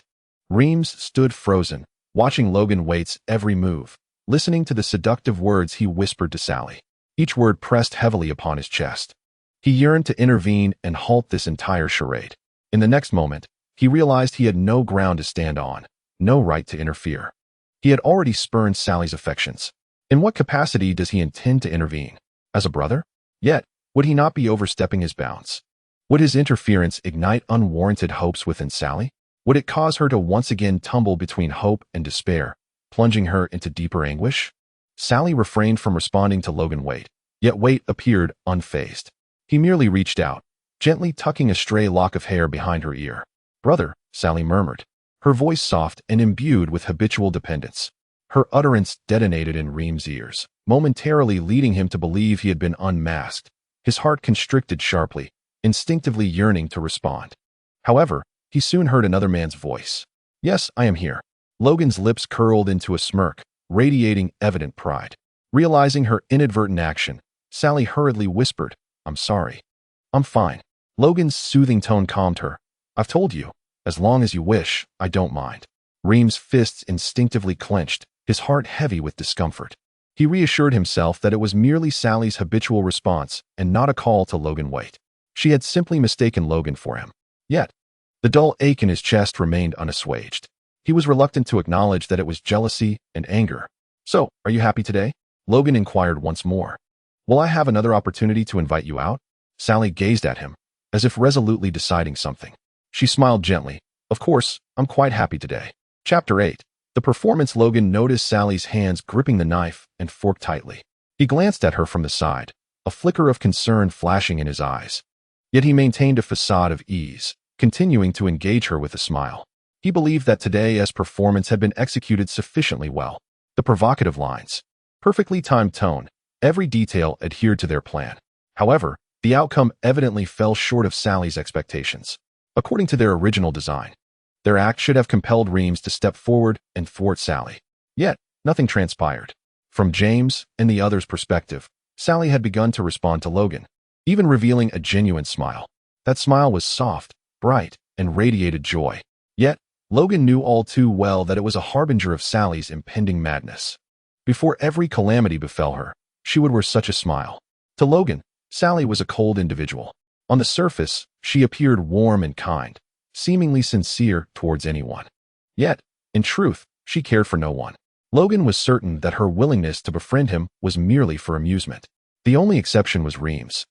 Remus stood frozen, watching Logan Waite's every move, listening to the seductive words he whispered to Sally. Each word pressed heavily upon his chest. He yearned to intervene and halt this entire charade. In the next moment, he realized he had no ground to stand on, no right to interfere. He had already spurned Sally's affections. In what capacity does he intend to intervene? As a brother? Yet, would he not be overstepping his bounds? Would his interference ignite unwarranted hopes within Sally? Would it cause her to once again tumble between hope and despair, plunging her into deeper anguish? Sally refrained from responding to Logan Waite, yet Waite appeared unfazed. He merely reached out, gently tucking a stray lock of hair behind her ear. "Brother," Sally murmured, her voice soft and imbued with habitual dependence. Her utterance detonated in Remus's ears, momentarily leading him to believe he had been unmasked. His heart constricted sharply, instinctively yearning to respond. However, he soon heard another man's voice. "Yes, I am here." Logan's lips curled into a smirk, radiating evident pride. Realizing her inadvertent action, Sally hurriedly whispered, "I'm sorry." "I'm fine." Logan's soothing tone calmed her. "I've told you, as long as you wish, I don't mind." Remus's fists instinctively clenched, his heart heavy with discomfort. He reassured himself that it was merely Sally's habitual response and not a call to Logan wait. She had simply mistaken Logan for him. Yet, the dull ache in his chest remained unassuaged. He was reluctant to acknowledge that it was jealousy and anger. "So, are you happy today?" Logan inquired once more. "Will I have another opportunity to invite you out?" Sally gazed at him, as if resolutely deciding something. She smiled gently. "Of course, I'm quite happy today." Chapter 8. The performance. Logan noticed Sally's hands gripping the knife and fork tightly. He glanced at her from the side, a flicker of concern flashing in his eyes. Yet he maintained a facade of ease, continuing to engage her with a smile. He believed that today's performance had been executed sufficiently well. The provocative lines, perfectly timed tone, every detail adhered to their plan. However, the outcome evidently fell short of Sally's expectations. According to their original design, their act should have compelled Reams to step forward and thwart Sally. Yet, nothing transpired. From James and the others' perspective, Sally had begun to respond to Logan, even revealing a genuine smile. That smile was soft, bright, and radiated joy. Yet, Logan knew all too well that it was a harbinger of Sally's impending madness. Before every calamity befell her, she would wear such a smile. To Logan, Sally was a cold individual. On the surface, she appeared warm and kind, seemingly sincere towards anyone. Yet, in truth, she cared for no one. Logan was certain that her willingness to befriend him was merely for amusement. The only exception was Reams.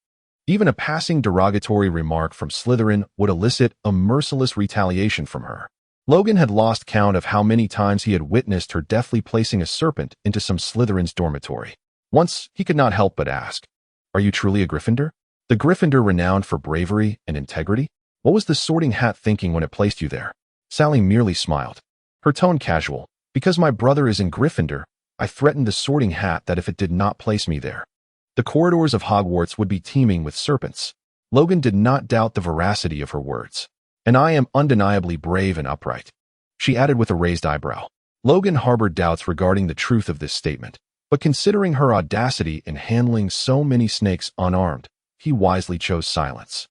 Even a passing derogatory remark from Slytherin would elicit a merciless retaliation from her. Logan had lost count of how many times he had witnessed her deftly placing a serpent into some Slytherin's dormitory. Once, he could not help but ask, "Are you truly a Gryffindor? The Gryffindor renowned for bravery and integrity? What was the Sorting Hat thinking when it placed you there?" Sally merely smiled, her tone casual. "Because my brother is in Gryffindor, I threatened the Sorting Hat that if it did not place me there, the corridors of Hogwarts would be teeming with serpents." Logan did not doubt the veracity of her words. "And I am undeniably brave and upright," she added with a raised eyebrow. Logan harbored doubts regarding the truth of this statement, but considering her audacity in handling so many snakes unarmed, he wisely chose silence.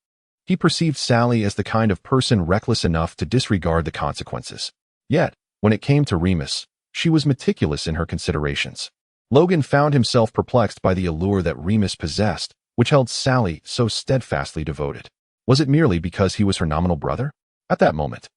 He perceived Sally as the kind of person reckless enough to disregard the consequences. Yet, when it came to Remus, she was meticulous in her considerations. Logan found himself perplexed by the allure that Remus possessed, which held Sally so steadfastly devoted. Was it merely because he was her nominal brother? At that moment,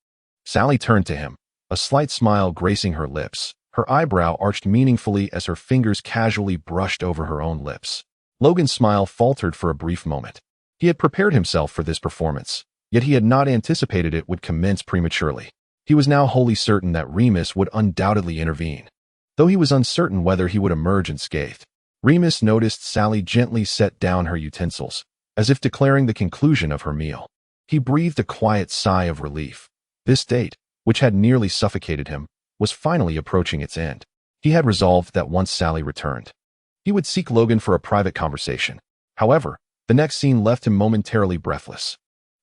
Sally turned to him, a slight smile gracing her lips. Her eyebrow arched meaningfully as her fingers casually brushed over her own lips. Logan's smile faltered for a brief moment. He had prepared himself for this performance, yet he had not anticipated it would commence prematurely. He was now wholly certain that Remus would undoubtedly intervene, though he was uncertain whether he would emerge unscathed. Remus noticed Sally gently set down her utensils, as if declaring the conclusion of her meal. He breathed a quiet sigh of relief. This date, which had nearly suffocated him, was finally approaching its end. He had resolved that once Sally returned, he would seek Logan for a private conversation. However, the next scene left him momentarily breathless.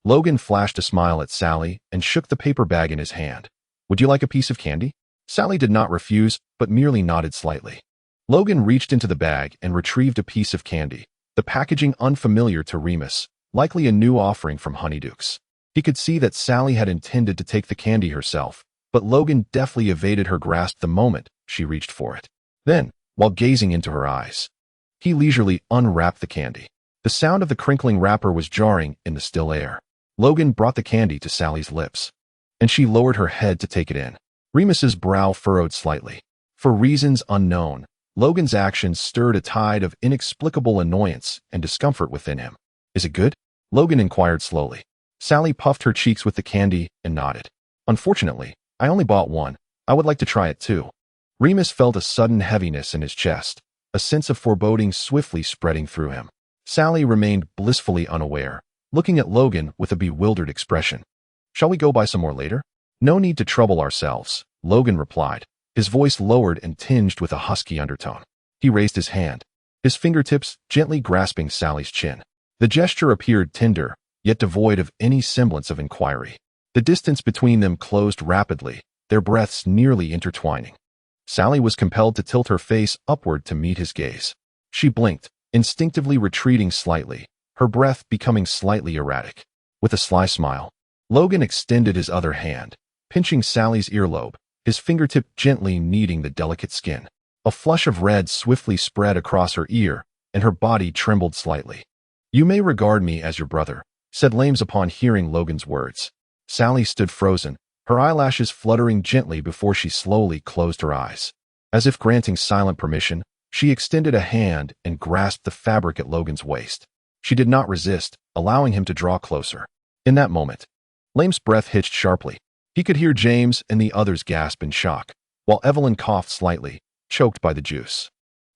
Logan flashed a smile at Sally and shook the paper bag in his hand. "Would you like a piece of candy?" Sally did not refuse, but merely nodded slightly. Logan reached into the bag and retrieved a piece of candy, the packaging unfamiliar to Remus, likely a new offering from Honeydukes. He could see that Sally had intended to take the candy herself, but Logan deftly evaded her grasp the moment she reached for it. Then, while gazing into her eyes, he leisurely unwrapped the candy. The sound of the crinkling wrapper was jarring in the still air. Logan brought the candy to Sally's lips, and she lowered her head to take it in. Remus's brow furrowed slightly. For reasons unknown, Logan's actions stirred a tide of inexplicable annoyance and discomfort within him. "Is it good?" Logan inquired slowly. Sally puffed her cheeks with the candy and nodded. "Unfortunately, I only bought one. I would like to try it too." Remus felt a sudden heaviness in his chest, a sense of foreboding swiftly spreading through him. Sally remained blissfully unaware, looking at Logan with a bewildered expression. "Shall we go buy some more later?" "No need to trouble ourselves," Logan replied, his voice lowered and tinged with a husky undertone. He raised his hand, his fingertips gently grasping Sally's chin. The gesture appeared tender, yet devoid of any semblance of inquiry. The distance between them closed rapidly, their breaths nearly intertwining. Sally was compelled to tilt her face upward to meet his gaze. She blinked, instinctively retreating slightly, her breath becoming slightly erratic. With a sly smile, Logan extended his other hand, pinching Sally's earlobe, his fingertip gently kneading the delicate skin. A flush of red swiftly spread across her ear, and her body trembled slightly. "You may regard me as your brother," said Lames upon hearing Logan's words. Sally stood frozen, her eyelashes fluttering gently before she slowly closed her eyes. As if granting silent permission, she extended a hand and grasped the fabric at Logan's waist. She did not resist, allowing him to draw closer. In that moment, Lames' breath hitched sharply. He could hear James and the others gasp in shock, while Evelyn coughed slightly, choked by the juice.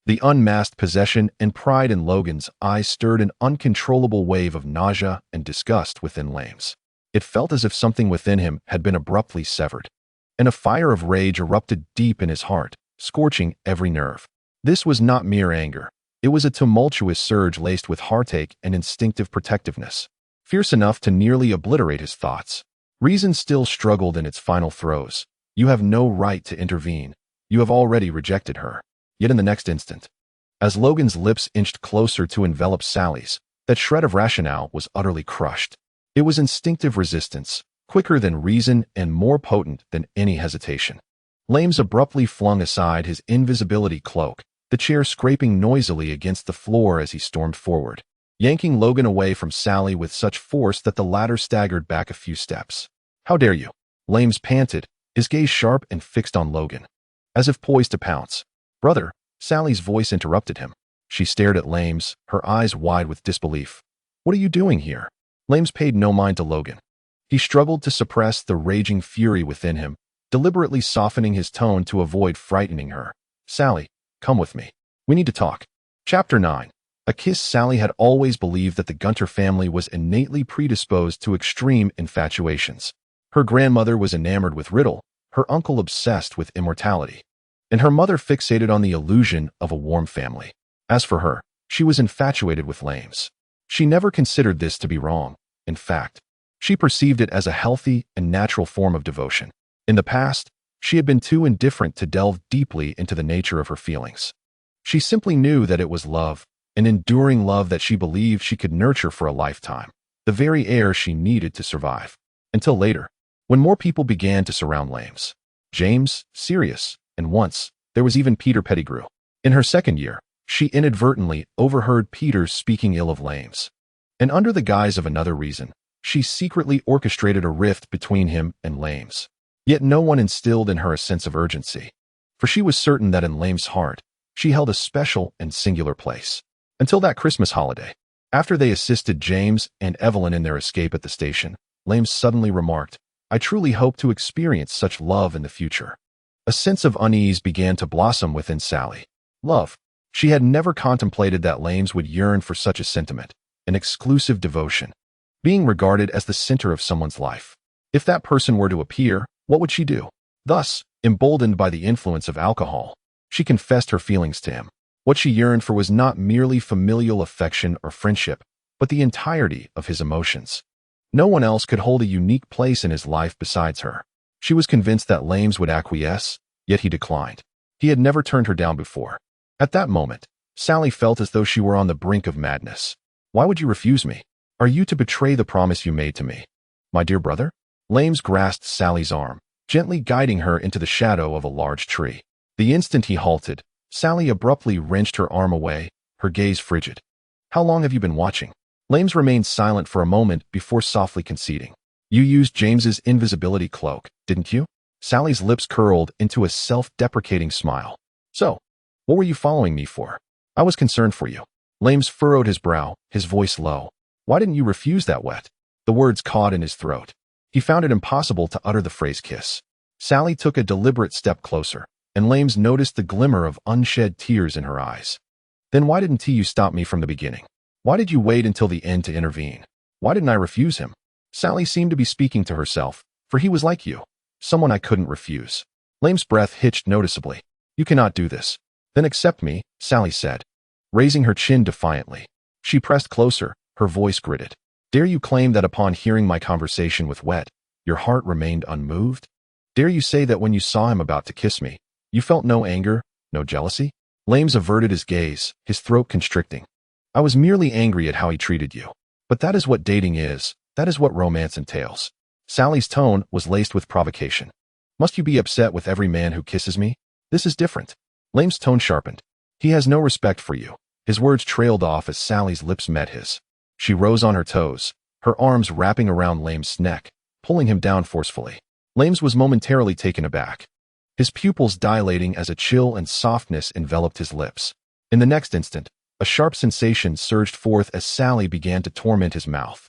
The unmasked possession and pride in Logan's eyes stirred an uncontrollable wave of nausea and disgust within Lames. It felt as if something within him had been abruptly severed, and a fire of rage erupted deep in his heart, scorching every nerve. This was not mere anger. It was a tumultuous surge laced with heartache and instinctive protectiveness, fierce enough to nearly obliterate his thoughts. Reason still struggled in its final throes. "You have no right to intervene. You have already rejected her." Yet in the next instant, as Logan's lips inched closer to envelop Sally's, that shred of rationale was utterly crushed. It was instinctive resistance, quicker than reason and more potent than any hesitation. Lames abruptly flung aside his invisibility cloak, the chair scraping noisily against the floor as he stormed forward, yanking Logan away from Sally with such force that the latter staggered back a few steps. "How dare you?" Lames panted, his gaze sharp and fixed on Logan, as if poised to pounce. "Brother," Sally's voice interrupted him. She stared at Lames, her eyes wide with disbelief. "What are you doing here?" Lames paid no mind to Logan. He struggled to suppress the raging fury within him, deliberately softening his tone to avoid frightening her. "Sally, come with me. We need to talk." Chapter 9. A kiss. Sally had always believed that the Gunter family was innately predisposed to extreme infatuations. Her grandmother was enamored with Riddle, her uncle obsessed with immortality, and her mother fixated on the illusion of a warm family. As for her, she was infatuated with Lames. She never considered this to be wrong. In fact, she perceived it as a healthy and natural form of devotion. In the past, she had been too indifferent to delve deeply into the nature of her feelings. She simply knew that it was love, an enduring love that she believed she could nurture for a lifetime, the very air she needed to survive. Until later, when more people began to surround Lames. James, Sirius, and once, there was even Peter Pettigrew. In her second year, she inadvertently overheard Peter speaking ill of Lames. And under the guise of another reason, she secretly orchestrated a rift between him and Lames. Yet no one instilled in her a sense of urgency, for she was certain that in Lames' heart, she held a special and singular place. Until that Christmas holiday, after they assisted James and Evelyn in their escape at the station, Lames suddenly remarked, "I truly hope to experience such love in the future." A sense of unease began to blossom within Sally. Love. She had never contemplated that Lames would yearn for such a sentiment, an exclusive devotion, being regarded as the center of someone's life. If that person were to appear, what would she do? Thus, emboldened by the influence of alcohol, she confessed her feelings to him. What she yearned for was not merely familial affection or friendship, but the entirety of his emotions. No one else could hold a unique place in his life besides her. She was convinced that Lames would acquiesce, yet he declined. He had never turned her down before. At that moment, Sally felt as though she were on the brink of madness. "Why would you refuse me? Are you to betray the promise you made to me?" "My dear brother?" Lames grasped Sally's arm, gently guiding her into the shadow of a large tree. The instant he halted, Sally abruptly wrenched her arm away, her gaze frigid. "How long have you been watching?" Lames remained silent for a moment before softly conceding. "You used James's invisibility cloak, didn't you?" Sally's lips curled into a self-deprecating smile. "So, what were you following me for?" "I was concerned for you." Lames furrowed his brow, his voice low. "Why didn't you refuse that wet?" The words caught in his throat. He found it impossible to utter the phrase kiss. Sally took a deliberate step closer, and Lames noticed the glimmer of unshed tears in her eyes. "Then why didn't you stop me from the beginning? Why did you wait until the end to intervene? Why didn't I refuse him?" Sally seemed to be speaking to herself, for he was like you, someone I couldn't refuse. Lames' breath hitched noticeably. "You cannot do this." "Then accept me," Sally said, raising her chin defiantly. She pressed closer, her voice gritted. "Dare you claim that upon hearing my conversation with Wet, your heart remained unmoved? Dare you say that when you saw him about to kiss me, you felt no anger, no jealousy?" Lames averted his gaze, his throat constricting. "I was merely angry at how he treated you. But that is what dating is. That is what romance entails." Sally's tone was laced with provocation. "Must you be upset with every man who kisses me? This is different." Lame's tone sharpened. He has no respect for you. His words trailed off as Sally's lips met his. She rose on her toes, her arms wrapping around Lame's neck, pulling him down forcefully. Lames was momentarily taken aback, his pupils dilating as a chill and softness enveloped his lips. In the next instant, a sharp sensation surged forth as Sally began to torment his mouth.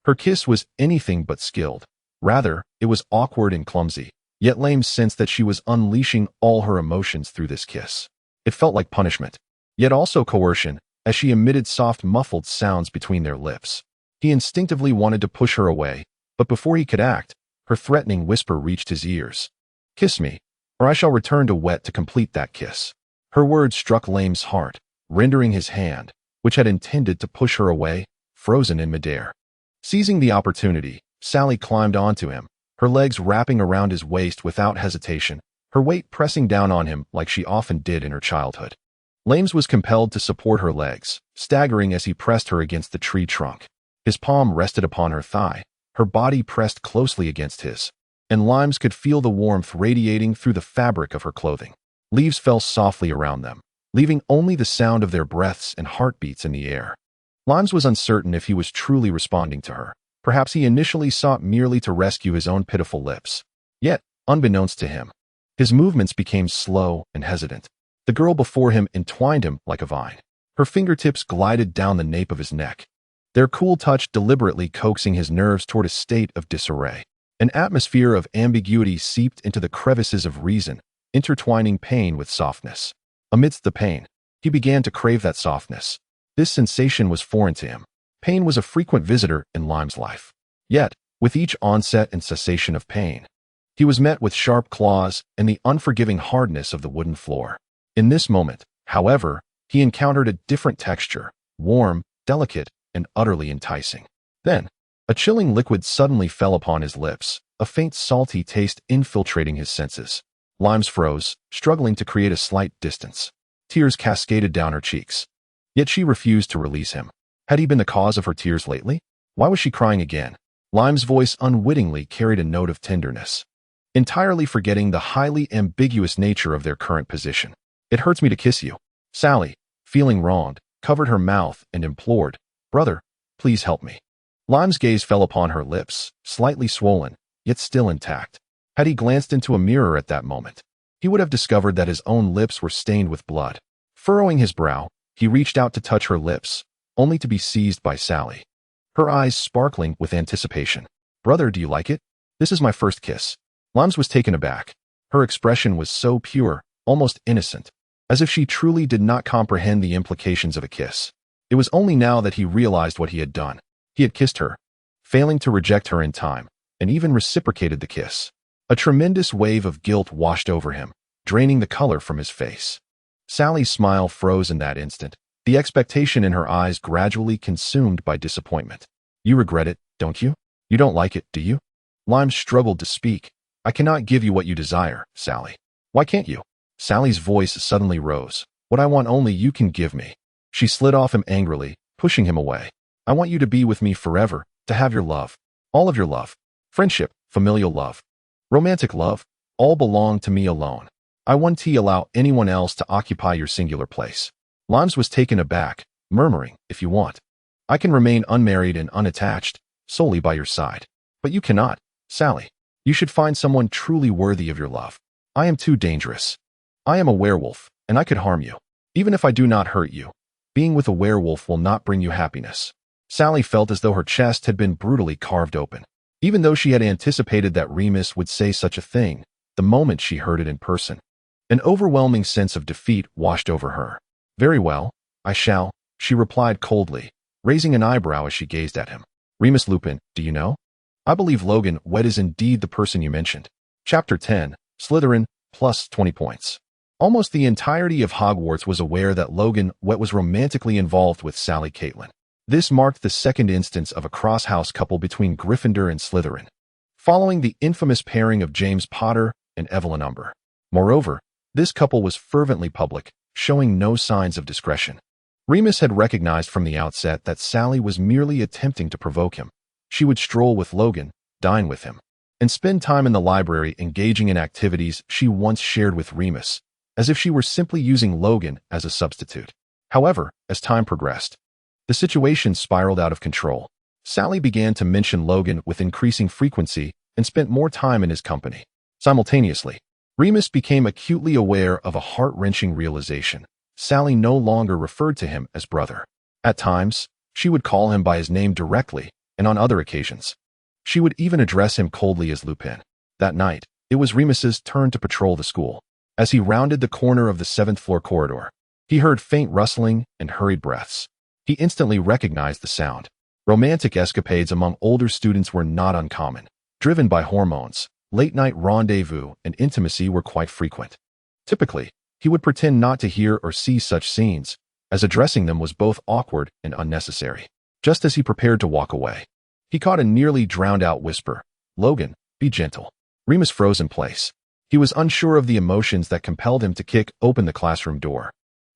Her kiss was anything but skilled. Rather, it was awkward and clumsy, yet Lame sensed that she was unleashing all her emotions through this kiss. It felt like punishment, yet also coercion, as she emitted soft muffled sounds between their lips. He instinctively wanted to push her away, but before he could act, her threatening whisper reached his ears. "Kiss me, or I shall return to wet to complete that kiss." Her words struck Lame's heart, rendering his hand, which had intended to push her away, frozen in midair. Seizing the opportunity, Sally climbed onto him, her legs wrapping around his waist without hesitation, her weight pressing down on him like she often did in her childhood. Lames was compelled to support her legs, staggering as he pressed her against the tree trunk. His palm rested upon her thigh, her body pressed closely against his, and Limes could feel the warmth radiating through the fabric of her clothing. Leaves fell softly around them, leaving only the sound of their breaths and heartbeats in the air. Limes was uncertain if he was truly responding to her. Perhaps he initially sought merely to rescue his own pitiful lips. Yet, unbeknownst to him, his movements became slow and hesitant. The girl before him entwined him like a vine. Her fingertips glided down the nape of his neck, their cool touch deliberately coaxing his nerves toward a state of disarray. An atmosphere of ambiguity seeped into the crevices of reason, intertwining pain with softness. Amidst the pain, he began to crave that softness. This sensation was foreign to him. Pain was a frequent visitor in Lime's life. Yet, with each onset and cessation of pain, he was met with sharp claws and the unforgiving hardness of the wooden floor. In this moment, however, he encountered a different texture, warm, delicate, and utterly enticing. Then, a chilling liquid suddenly fell upon his lips, a faint salty taste infiltrating his senses. Limes froze, struggling to create a slight distance. Tears cascaded down her cheeks. Yet she refused to release him. Had he been the cause of her tears lately? Why was she crying again? Lime's voice unwittingly carried a note of tenderness, entirely forgetting the highly ambiguous nature of their current position. "It hurts me to kiss you." Sally, feeling wronged, covered her mouth and implored, "Brother, please help me." Lime's gaze fell upon her lips, slightly swollen, yet still intact. Had he glanced into a mirror at that moment, he would have discovered that his own lips were stained with blood. Furrowing his brow, he reached out to touch her lips, only to be seized by Sally, her eyes sparkling with anticipation. "Brother, do you like it? This is my first kiss." Limes was taken aback. Her expression was so pure, almost innocent, as if she truly did not comprehend the implications of a kiss. It was only now that he realized what he had done. He had kissed her, failing to reject her in time, and even reciprocated the kiss. A tremendous wave of guilt washed over him, draining the color from his face. Sally's smile froze in that instant, the expectation in her eyes gradually consumed by disappointment. "You regret it, don't you? You don't like it, do you?" Limes struggled to speak. "I cannot give you what you desire, Sally." "Why can't you?" Sally's voice suddenly rose. "What I want only you can give me." She slid off him angrily, pushing him away. "I want you to be with me forever, to have your love. All of your love. Friendship, familial love, romantic love, all belong to me alone. I won't allow anyone else to occupy your singular place." Limes was taken aback, murmuring, "If you want, I can remain unmarried and unattached, solely by your side. But you cannot, Sally. You should find someone truly worthy of your love. I am too dangerous. I am a werewolf, and I could harm you. Even if I do not hurt you, being with a werewolf will not bring you happiness." Sally felt as though her chest had been brutally carved open. Even though she had anticipated that Remus would say such a thing, the moment she heard it in person, an overwhelming sense of defeat washed over her. "Very well, I shall," she replied coldly, raising an eyebrow as she gazed at him. "Remus Lupin, do you know? I believe Logan Wet is indeed the person you mentioned." Chapter 10, Slytherin, plus 20 points. Almost the entirety of Hogwarts was aware that Logan Wet was romantically involved with Sally Caitlin. This marked the second instance of a cross-house couple between Gryffindor and Slytherin, following the infamous pairing of James Potter and Evelyn Umber. Moreover, this couple was fervently public, showing no signs of discretion. Remus had recognized from the outset that Sally was merely attempting to provoke him. She would stroll with Logan, dine with him, and spend time in the library engaging in activities she once shared with Remus, as if she were simply using Logan as a substitute. However, as time progressed, the situation spiraled out of control. Sally began to mention Logan with increasing frequency and spent more time in his company. Simultaneously, Remus became acutely aware of a heart-wrenching realization. Sally no longer referred to him as brother. At times, she would call him by his name directly, and on other occasions, she would even address him coldly as Lupin. That night, it was Remus's turn to patrol the school. As he rounded the corner of the 7th-floor corridor, he heard faint rustling and hurried breaths. He instantly recognized the sound. Romantic escapades among older students were not uncommon. Driven by hormones, late-night rendezvous and intimacy were quite frequent. Typically, he would pretend not to hear or see such scenes, as addressing them was both awkward and unnecessary. Just as he prepared to walk away, he caught a nearly drowned-out whisper, "Logan, be gentle." Remus froze in place. He was unsure of the emotions that compelled him to kick open the classroom door.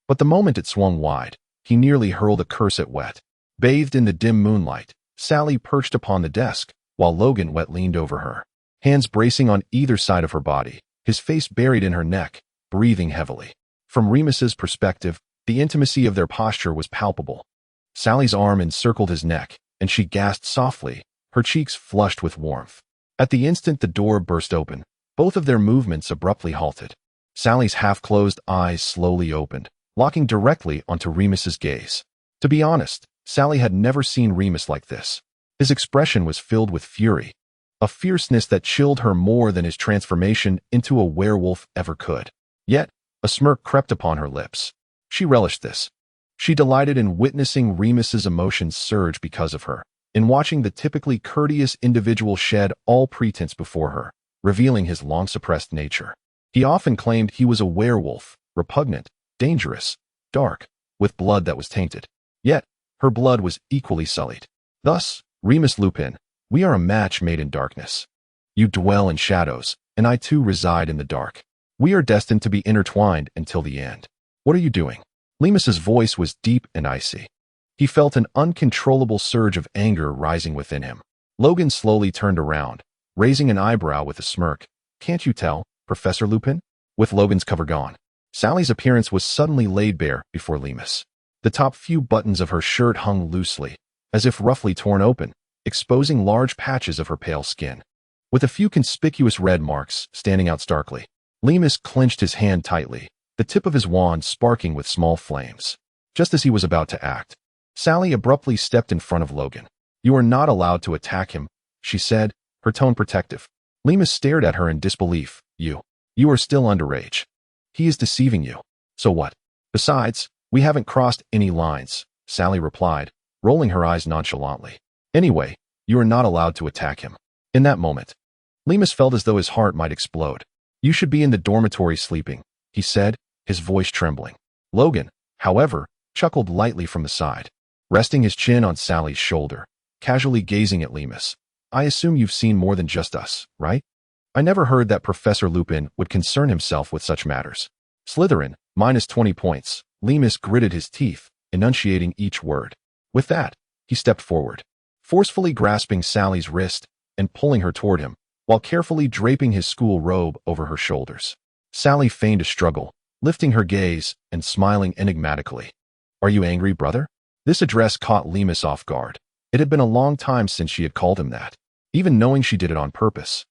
But the moment it swung wide, he nearly hurled a curse at Wet. Bathed in the dim moonlight, Sally perched upon the desk, while Logan Wet leaned over her, hands bracing on either side of her body, his face buried in her neck, breathing heavily. From Remus's perspective, the intimacy of their posture was palpable. Sally's arm encircled his neck, and she gasped softly, her cheeks flushed with warmth. At the instant the door burst open, both of their movements abruptly halted. Sally's half-closed eyes slowly opened, locking directly onto Remus's gaze. To be honest, Sally had never seen Remus like this. His expression was filled with fury, a fierceness that chilled her more than his transformation into a werewolf ever could. Yet, a smirk crept upon her lips. She relished this. She delighted in witnessing Remus's emotions surge because of her, in watching the typically courteous individual shed all pretense before her, revealing his long-suppressed nature. He often claimed he was a werewolf, repugnant, dangerous, dark, with blood that was tainted. Yet, her blood was equally sullied. Thus, Remus Lupin, we are a match made in darkness. You dwell in shadows, and I too reside in the dark. We are destined to be intertwined until the end. What are you doing? Remus's voice was deep and icy. He felt an uncontrollable surge of anger rising within him. Logan slowly turned around, raising an eyebrow with a smirk. Can't you tell, Professor Lupin? With Logan's cover gone, Sally's appearance was suddenly laid bare before Remus. The top few buttons of her shirt hung loosely, as if roughly torn open, exposing large patches of her pale skin. With a few conspicuous red marks standing out starkly, Remus clenched his hand tightly, the tip of his wand sparking with small flames. Just as he was about to act, Sally abruptly stepped in front of Logan. You are not allowed to attack him, she said, her tone protective. Remus stared at her in disbelief. You are still underage. He is deceiving you. So what? Besides, we haven't crossed any lines, Sally replied, rolling her eyes nonchalantly. Anyway, you are not allowed to attack him. In that moment, Remus felt as though his heart might explode. You should be in the dormitory sleeping, he said, his voice trembling. Logan, however, chuckled lightly from the side, resting his chin on Sally's shoulder, casually gazing at Remus. I assume you've seen more than just us, right? I never heard that Professor Lupin would concern himself with such matters. Slytherin, minus 20 points. Remus gritted his teeth, enunciating each word. With that, he stepped forward, forcefully grasping Sally's wrist and pulling her toward him, while carefully draping his school robe over her shoulders. Sally feigned a struggle, lifting her gaze and smiling enigmatically. Are you angry, brother? This address caught Remus off guard. It had been a long time since she had called him that, even knowing she did it on purpose.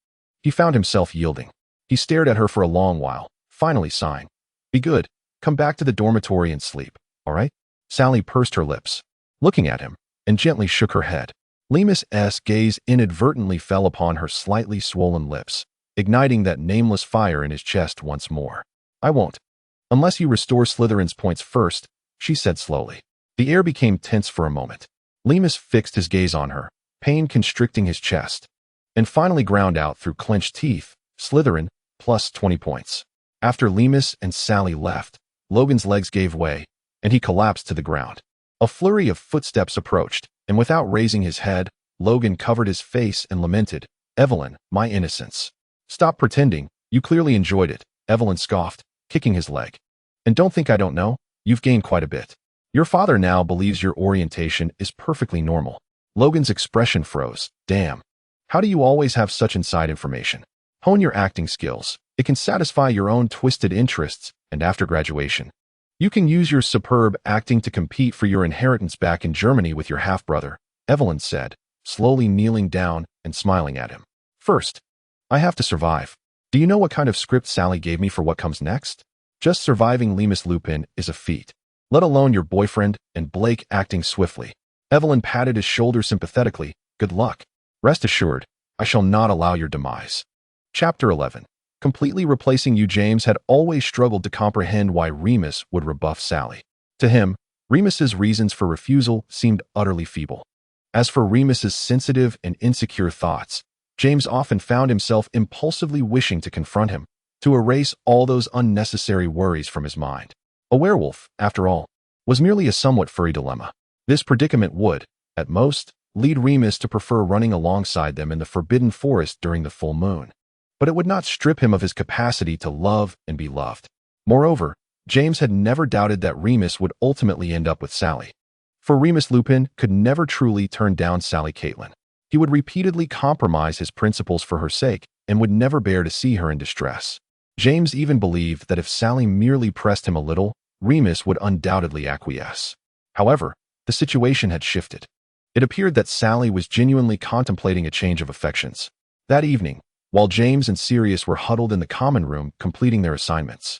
He found himself yielding. He stared at her for a long while, finally sighing. Be good. Come back to the dormitory and sleep, all right? Sally pursed her lips, looking at him, and gently shook her head. Remus's gaze inadvertently fell upon her slightly swollen lips, igniting that nameless fire in his chest once more. I won't. Unless you restore Slytherin's points first, she said slowly. The air became tense for a moment. Remus fixed his gaze on her, pain constricting his chest, and finally ground out through clenched teeth, Slytherin, plus 20 points. After Remus and Sally left, Logan's legs gave way, and he collapsed to the ground. A flurry of footsteps approached, and without raising his head, Logan covered his face and lamented, Evelyn, my innocence. Stop pretending, you clearly enjoyed it, Evelyn scoffed, kicking his leg. And don't think I don't know, you've gained quite a bit. Your father now believes your orientation is perfectly normal. Logan's expression froze. Damn. How do you always have such inside information? Hone your acting skills. It can satisfy your own twisted interests, and after graduation, you can use your superb acting to compete for your inheritance back in Germany with your half-brother, Evelyn said, slowly kneeling down and smiling at him. First, I have to survive. Do you know what kind of script Sally gave me for what comes next? Just surviving Remus Lupin is a feat, let alone your boyfriend and Blake acting swiftly. Evelyn patted his shoulder sympathetically. Good luck. Rest assured, I shall not allow your demise. Chapter 11. Completely replacing you. James had always struggled to comprehend why Remus would rebuff Sally. To him, Remus's reasons for refusal seemed utterly feeble. As for Remus's sensitive and insecure thoughts, James often found himself impulsively wishing to confront him, to erase all those unnecessary worries from his mind. A werewolf, after all, was merely a somewhat furry dilemma. This predicament would, at most, lead Remus to prefer running alongside them in the forbidden forest during the full moon. But it would not strip him of his capacity to love and be loved. Moreover, James had never doubted that Remus would ultimately end up with Sally. For Remus Lupin could never truly turn down Sally Caitlin. He would repeatedly compromise his principles for her sake and would never bear to see her in distress. James even believed that if Sally merely pressed him a little, Remus would undoubtedly acquiesce. However, the situation had shifted. It appeared that Sally was genuinely contemplating a change of affections. That evening, while James and Sirius were huddled in the common room completing their assignments,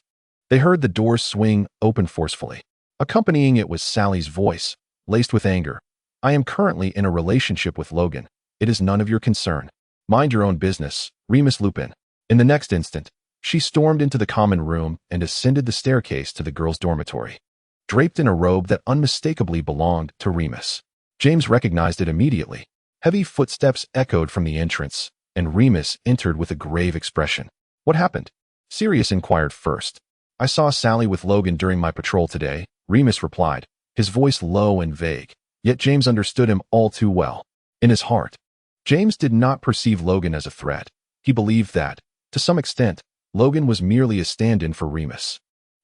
they heard the door swing open forcefully. Accompanying it was Sally's voice, laced with anger. I am currently in a relationship with Logan. It is none of your concern. Mind your own business, Remus Lupin. In the next instant, she stormed into the common room and ascended the staircase to the girls' dormitory, draped in a robe that unmistakably belonged to Remus. James recognized it immediately. Heavy footsteps echoed from the entrance, and Remus entered with a grave expression. What happened? Sirius inquired first. I saw Sally with Logan during my patrol today, Remus replied, his voice low and vague, yet James understood him all too well. In his heart, James did not perceive Logan as a threat. He believed that, to some extent, Logan was merely a stand-in for Remus.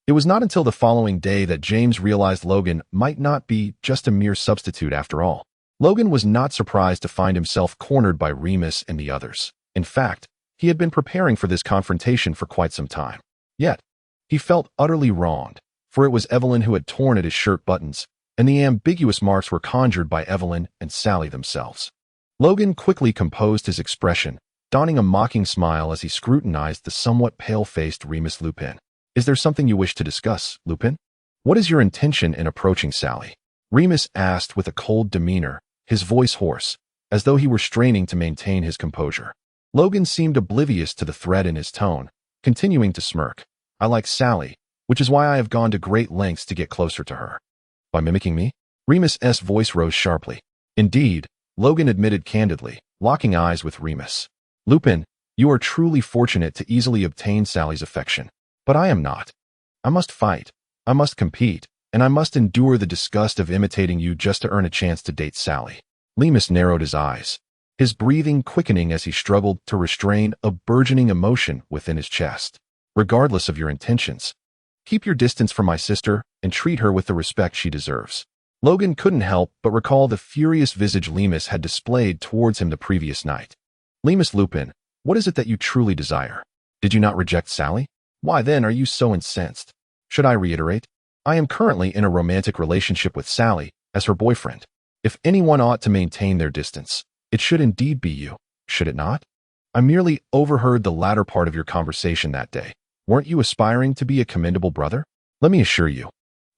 It was not until the following day that James realized Logan might not be just a mere substitute after all. Logan was not surprised to find himself cornered by Remus and the others. In fact, he had been preparing for this confrontation for quite some time. Yet, he felt utterly wronged, for it was Evelyn who had torn at his shirt buttons, and the ambiguous marks were conjured by Evelyn and Sally themselves. Logan quickly composed his expression, donning a mocking smile as he scrutinized the somewhat pale-faced Remus Lupin. Is there something you wish to discuss, Lupin? What is your intention in approaching Sally? Remus asked with a cold demeanor, his voice hoarse, as though he were straining to maintain his composure. Logan seemed oblivious to the threat in his tone, continuing to smirk. I like Sally, which is why I have gone to great lengths to get closer to her. By mimicking me? Remus's voice rose sharply. Indeed, Logan admitted candidly, locking eyes with Remus. Lupin, you are truly fortunate to easily obtain Sally's affection. But I am not. I must fight. I must compete. And I must endure the disgust of imitating you just to earn a chance to date Sally. Remus narrowed his eyes, his breathing quickening as he struggled to restrain a burgeoning emotion within his chest. Regardless of your intentions, keep your distance from my sister and treat her with the respect she deserves. Logan couldn't help but recall the furious visage Remus had displayed towards him the previous night. Remus Lupin, what is it that you truly desire? Did you not reject Sally? Why then are you so incensed? Should I reiterate? I am currently in a romantic relationship with Sally as her boyfriend. If anyone ought to maintain their distance, it should indeed be you, should it not? I merely overheard the latter part of your conversation that day. Weren't you aspiring to be a commendable brother? Let me assure you,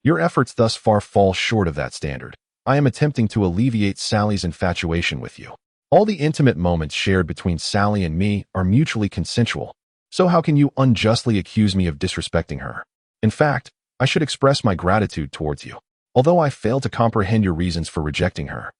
your efforts thus far fall short of that standard. I am attempting to alleviate Sally's infatuation with you. All the intimate moments shared between Sally and me are mutually consensual, so how can you unjustly accuse me of disrespecting her? In fact, I should express my gratitude towards you, although I fail to comprehend your reasons for rejecting her.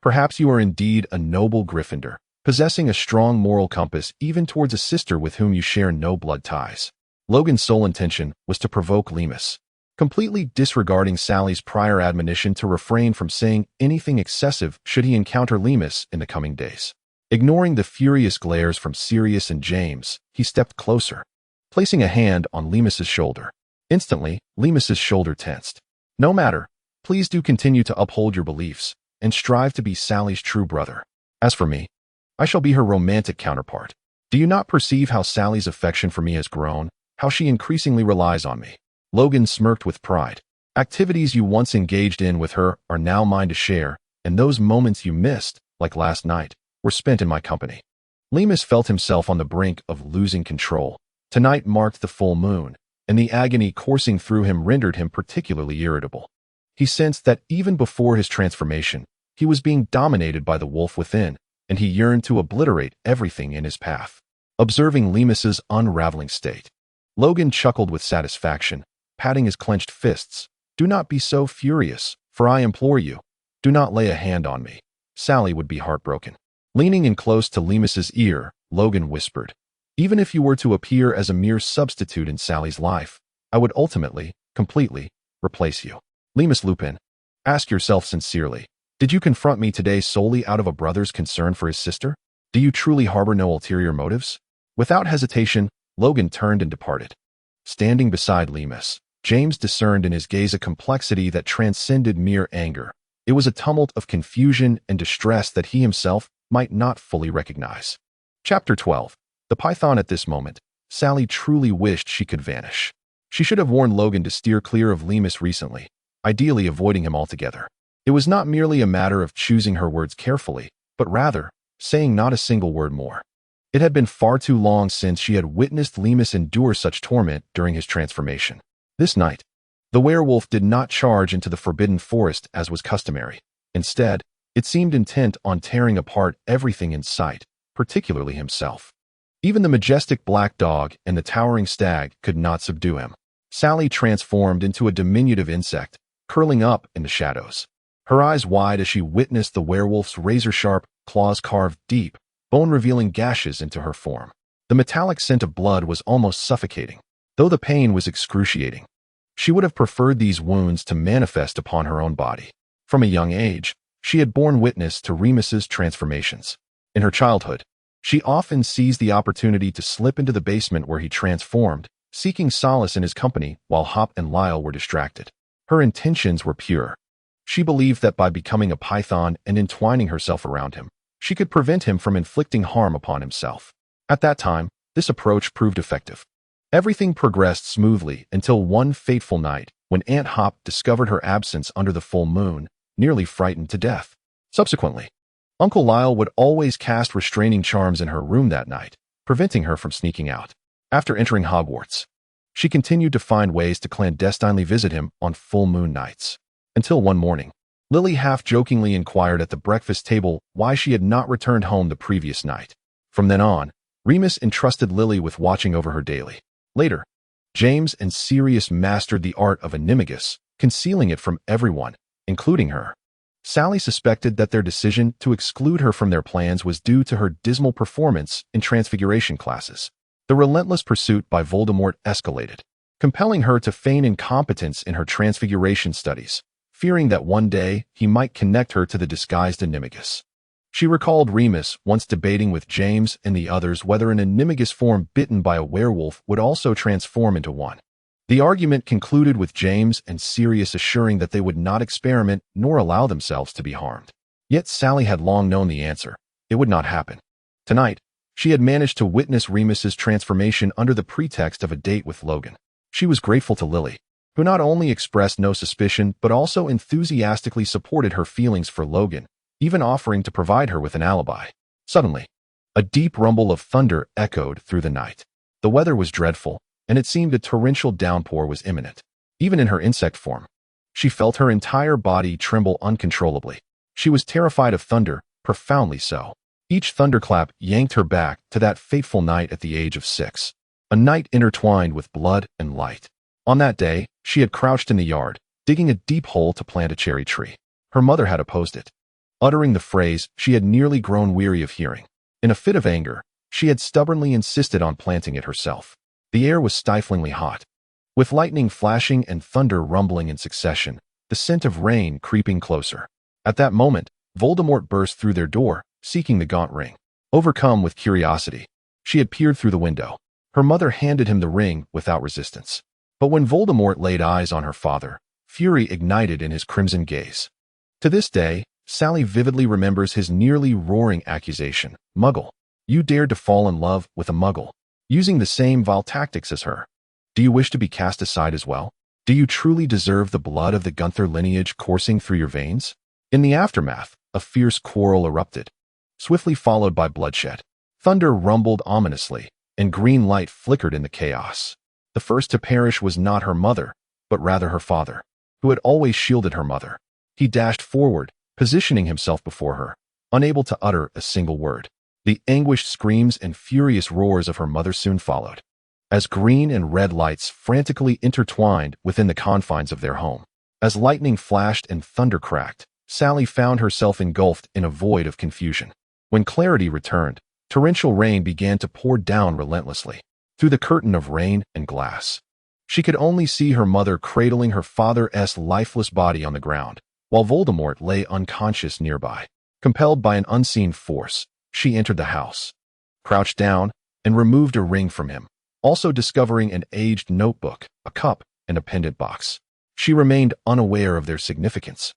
Perhaps you are indeed a noble Gryffindor, possessing a strong moral compass even towards a sister with whom you share no blood ties. Logan's sole intention was to provoke Remus, completely disregarding Sally's prior admonition to refrain from saying anything excessive should he encounter Remus in the coming days. Ignoring the furious glares from Sirius and James, he stepped closer, placing a hand on Remus's shoulder. Instantly, Remus's shoulder tensed. No matter, please do continue to uphold your beliefs and strive to be Sally's true brother. As for me, I shall be her romantic counterpart. Do you not perceive how Sally's affection for me has grown, how she increasingly relies on me? Logan smirked with pride. Activities you once engaged in with her are now mine to share, and those moments you missed, like last night, were spent in my company. Lemus felt himself on the brink of losing control. Tonight marked the full moon, and the agony coursing through him rendered him particularly irritable. He sensed that even before his transformation, he was being dominated by the wolf within, and he yearned to obliterate everything in his path. Observing Lemus's unraveling state, Logan chuckled with satisfaction, patting his clenched fists. Do not be so furious, for I implore you, do not lay a hand on me. Sally would be heartbroken. Leaning in close to Lemus's ear, Logan whispered, even if you were to appear as a mere substitute in Sally's life, I would ultimately, completely, replace you. Lemus Lupin, ask yourself sincerely, did you confront me today solely out of a brother's concern for his sister? Do you truly harbor no ulterior motives? Without hesitation, Logan turned and departed. Standing beside Lemus, James discerned in his gaze a complexity that transcended mere anger. It was a tumult of confusion and distress that he himself might not fully recognize. Chapter 12. The Python. At this moment, Sally truly wished she could vanish. She should have warned Logan to steer clear of Lemus recently, ideally avoiding him altogether. It was not merely a matter of choosing her words carefully, but rather, saying not a single word more. It had been far too long since she had witnessed Lemus endure such torment during his transformation. This night, the werewolf did not charge into the forbidden forest as was customary. Instead, it seemed intent on tearing apart everything in sight, particularly himself. Even the majestic black dog and the towering stag could not subdue him. Sally transformed into a diminutive insect, curling up in the shadows. Her eyes wide as she witnessed the werewolf's razor-sharp claws carve deep, bone-revealing gashes into her form. The metallic scent of blood was almost suffocating, though the pain was excruciating. She would have preferred these wounds to manifest upon her own body. From a young age, she had borne witness to Remus's transformations. In her childhood, she often seized the opportunity to slip into the basement where he transformed, seeking solace in his company while Hop and Lyle were distracted. Her intentions were pure. She believed that by becoming a python and entwining herself around him, she could prevent him from inflicting harm upon himself. At that time, this approach proved effective. Everything progressed smoothly until one fateful night when Aunt Hop discovered her absence under the full moon, nearly frightened to death. Subsequently, Uncle Lyle would always cast restraining charms in her room that night, preventing her from sneaking out. After entering Hogwarts, she continued to find ways to clandestinely visit him on full moon nights. Until one morning, Lily half-jokingly inquired at the breakfast table why she had not returned home the previous night. From then on, Remus entrusted Lily with watching over her daily. Later, James and Sirius mastered the art of animagus, concealing it from everyone, including her. Sally suspected that their decision to exclude her from their plans was due to her dismal performance in transfiguration classes. The relentless pursuit by Voldemort escalated, compelling her to feign incompetence in her transfiguration studies, fearing that one day he might connect her to the disguised animagus. She recalled Remus once debating with James and the others whether an animagus form bitten by a werewolf would also transform into one. The argument concluded with James and Sirius assuring that they would not experiment nor allow themselves to be harmed. Yet Sally had long known the answer. It would not happen. Tonight, she had managed to witness Remus's transformation under the pretext of a date with Logan. She was grateful to Lily, who not only expressed no suspicion but also enthusiastically supported her feelings for Logan, even offering to provide her with an alibi. Suddenly, a deep rumble of thunder echoed through the night. The weather was dreadful, and it seemed a torrential downpour was imminent. Even in her insect form, she felt her entire body tremble uncontrollably. She was terrified of thunder, profoundly so. Each thunderclap yanked her back to that fateful night at the age of 6. A night intertwined with blood and light. On that day, she had crouched in the yard, digging a deep hole to plant a cherry tree. Her mother had opposed it, uttering the phrase she had nearly grown weary of hearing. In a fit of anger, she had stubbornly insisted on planting it herself. The air was stiflingly hot, with lightning flashing and thunder rumbling in succession, the scent of rain creeping closer. At that moment, Voldemort burst through their door, seeking the gaunt ring. Overcome with curiosity, she had peered through the window. Her mother handed him the ring without resistance. But when Voldemort laid eyes on her father, fury ignited in his crimson gaze. To this day, Sally vividly remembers his nearly roaring accusation, "Muggle." You dared to fall in love with a muggle, using the same vile tactics as her. Do you wish to be cast aside as well? Do you truly deserve the blood of the Gunther lineage coursing through your veins? In the aftermath, a fierce quarrel erupted, swiftly followed by bloodshed. Thunder rumbled ominously, and green light flickered in the chaos. The first to perish was not her mother, but rather her father, who had always shielded her mother. He dashed forward, positioning himself before her, unable to utter a single word. The anguished screams and furious roars of her mother soon followed, as green and red lights frantically intertwined within the confines of their home. As lightning flashed and thunder cracked, Sally found herself engulfed in a void of confusion. When clarity returned, torrential rain began to pour down relentlessly through the curtain of rain and glass. She could only see her mother cradling her father's lifeless body on the ground, while Voldemort lay unconscious nearby. Compelled by an unseen force, she entered the house, crouched down, and removed a ring from him, also discovering an aged notebook, a cup, and a pendant box. She remained unaware of their significance,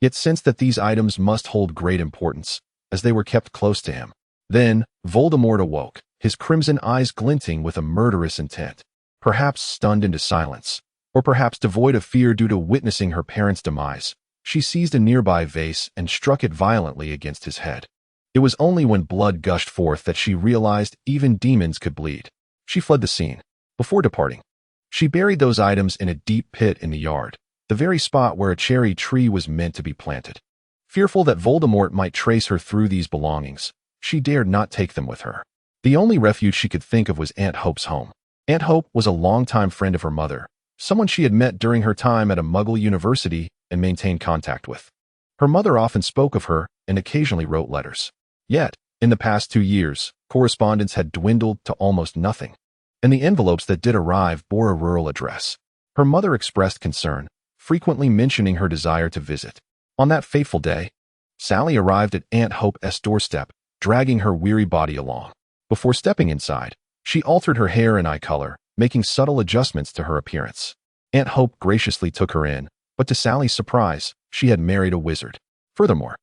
yet sensed that these items must hold great importance, as they were kept close to him. Then, Voldemort awoke, his crimson eyes glinting with a murderous intent, perhaps stunned into silence, or perhaps devoid of fear due to witnessing her parents' demise. She seized a nearby vase and struck it violently against his head. It was only when blood gushed forth that she realized even demons could bleed. She fled the scene. Before departing, she buried those items in a deep pit in the yard, the very spot where a cherry tree was meant to be planted. Fearful that Voldemort might trace her through these belongings, she dared not take them with her. The only refuge she could think of was Aunt Hope's home. Aunt Hope was a longtime friend of her mother, someone she had met during her time at a Muggle university and maintained contact with. Her mother often spoke of her and occasionally wrote letters. Yet, in the past 2 years, correspondence had dwindled to almost nothing, and the envelopes that did arrive bore a rural address. Her mother expressed concern, frequently mentioning her desire to visit. On that fateful day, Sally arrived at Aunt Hope's doorstep, dragging her weary body along. Before stepping inside, she altered her hair and eye color, making subtle adjustments to her appearance. Aunt Hope graciously took her in, but to Sally's surprise, she had married a wizard. Furthermore,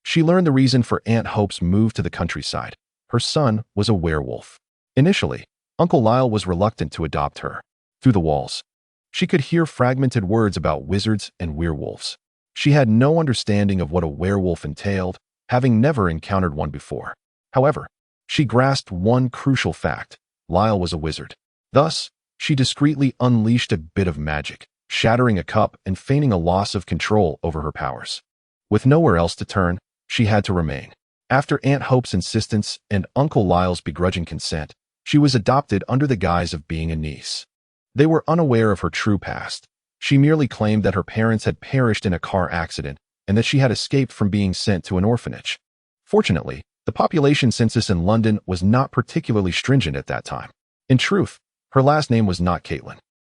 she learned the reason for Aunt Hope's move to the countryside. Her son was a werewolf. Initially, Uncle Lyle was reluctant to adopt her. Through the walls, she could hear fragmented words about wizards and werewolves. She had no understanding of what a werewolf entailed, having never encountered one before. However, she grasped one crucial fact: Lyle was a wizard. Thus, she discreetly unleashed a bit of magic, shattering a cup and feigning a loss of control over her powers. With nowhere else to turn, she had to remain. After Aunt Hope's insistence and Uncle Lyle's begrudging consent, she was adopted under the guise of being a niece. They were unaware of her true past. She merely claimed that her parents had perished in a car accident and that she had escaped from being sent to an orphanage. Fortunately, the population census in London was not particularly stringent at that time. In truth, her last name was not Caitlin.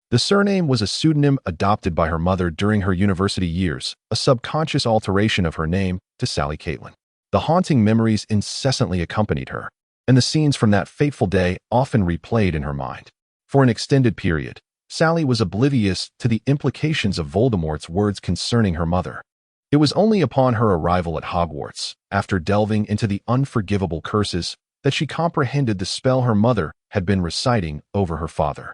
The surname was a pseudonym adopted by her mother during her university years, a subconscious alteration of her name to Sally Caitlin. The haunting memories incessantly accompanied her, and the scenes from that fateful day often replayed in her mind. For an extended period, Sally was oblivious to the implications of Voldemort's words concerning her mother. It was only upon her arrival at Hogwarts, after delving into the unforgivable curses, that she comprehended the spell her mother had been reciting over her father.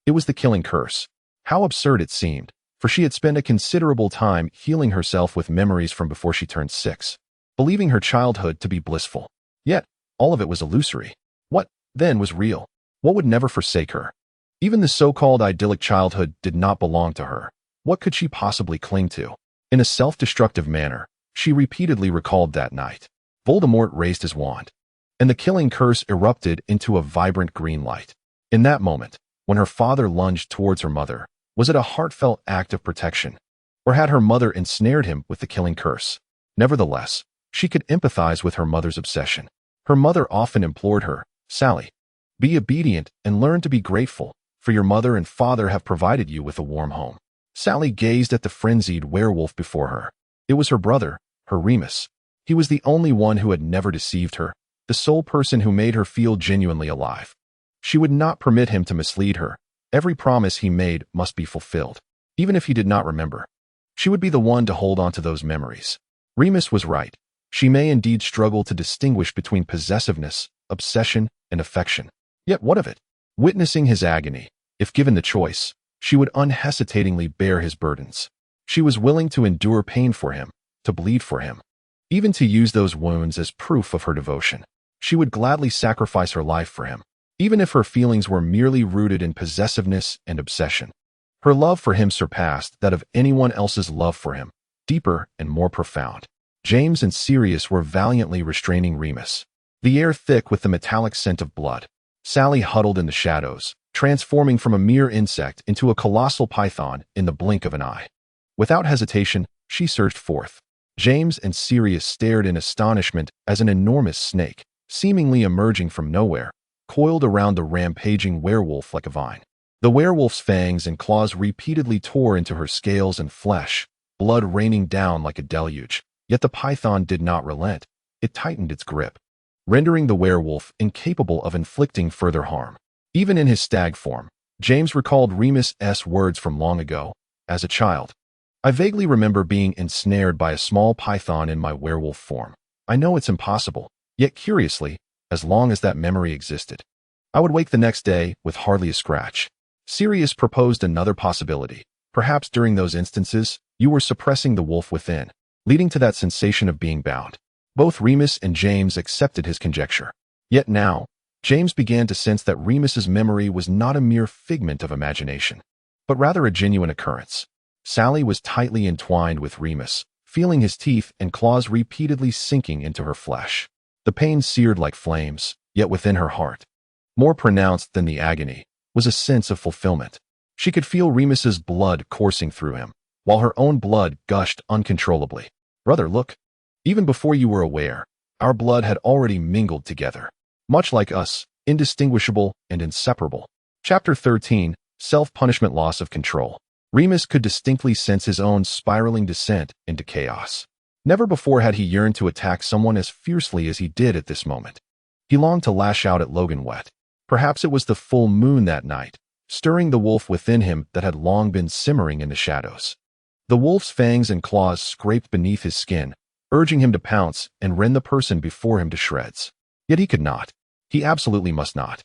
It was the killing curse. How absurd it seemed, for she had spent a considerable time healing herself with memories from before she turned 6, believing her childhood to be blissful. Yet, all of it was illusory. What, then, was real? What would never forsake her? Even the so-called idyllic childhood did not belong to her. What could she possibly cling to? In a self-destructive manner, she repeatedly recalled that night. Voldemort raised his wand, and the killing curse erupted into a vibrant green light. In that moment, when her father lunged towards her mother, was it a heartfelt act of protection, or had her mother ensnared him with the killing curse? Nevertheless, she could empathize with her mother's obsession. Her mother often implored her, "Sally, be obedient and learn to be grateful, for your mother and father have provided you with a warm home." Sally gazed at the frenzied werewolf before her. It was her brother, her Remus. He was the only one who had never deceived her, the sole person who made her feel genuinely alive. She would not permit him to mislead her. Every promise he made must be fulfilled, even if he did not remember. She would be the one to hold on to those memories. Remus was right. She may indeed struggle to distinguish between possessiveness, obsession, and affection. Yet what of it? Witnessing his agony, if given the choice, she would unhesitatingly bear his burdens. She was willing to endure pain for him, to bleed for him, even to use those wounds as proof of her devotion. She would gladly sacrifice her life for him, even if her feelings were merely rooted in possessiveness and obsession. Her love for him surpassed that of anyone else's love for him, deeper and more profound. James and Sirius were valiantly restraining Remus, the air thick with the metallic scent of blood. Sally huddled in the shadows, transforming from a mere insect into a colossal python in the blink of an eye. Without hesitation, she surged forth. James and Sirius stared in astonishment as an enormous snake, seemingly emerging from nowhere, coiled around the rampaging werewolf like a vine. The werewolf's fangs and claws repeatedly tore into her scales and flesh, blood raining down like a deluge. Yet the python did not relent. It tightened its grip, rendering the werewolf incapable of inflicting further harm. Even in his stag form, James recalled Remus's words from long ago. As a child, I vaguely remember being ensnared by a small python in my werewolf form. I know it's impossible, yet curiously, as long as that memory existed, I would wake the next day with hardly a scratch. Sirius proposed another possibility. Perhaps during those instances, you were suppressing the wolf within, leading to that sensation of being bound. Both Remus and James accepted his conjecture. Yet now, James began to sense that Remus's memory was not a mere figment of imagination, but rather a genuine occurrence. Sally was tightly entwined with Remus, feeling his teeth and claws repeatedly sinking into her flesh. The pain seared like flames, yet within her heart, more pronounced than the agony, was a sense of fulfillment. She could feel Remus's blood coursing through him, while her own blood gushed uncontrollably. Brother, look. Even before you were aware, our blood had already mingled together. Much like us, indistinguishable and inseparable. Chapter 13, Self-Punishment Loss of Control. Remus could distinctly sense his own spiraling descent into chaos. Never before had he yearned to attack someone as fiercely as he did at this moment. He longed to lash out at Logan Wet. Perhaps it was the full moon that night, stirring the wolf within him that had long been simmering in the shadows. The wolf's fangs and claws scraped beneath his skin, urging him to pounce and rend the person before him to shreds. Yet he could not. He absolutely must not.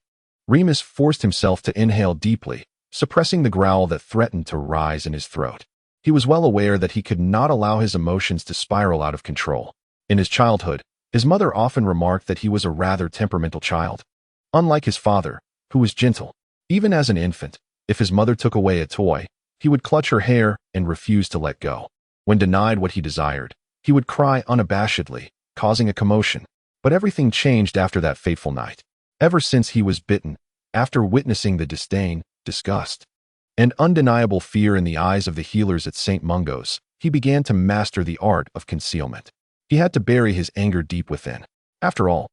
Remus forced himself to inhale deeply, suppressing the growl that threatened to rise in his throat. He was well aware that he could not allow his emotions to spiral out of control. In his childhood, his mother often remarked that he was a rather temperamental child. Unlike his father, who was gentle, even as an infant, if his mother took away a toy, he would clutch her hair and refuse to let go. When denied what he desired, he would cry unabashedly, causing a commotion. But everything changed after that fateful night. Ever since he was bitten, after witnessing the disdain, disgust, and undeniable fear in the eyes of the healers at St. Mungo's, he began to master the art of concealment. He had to bury his anger deep within. After all,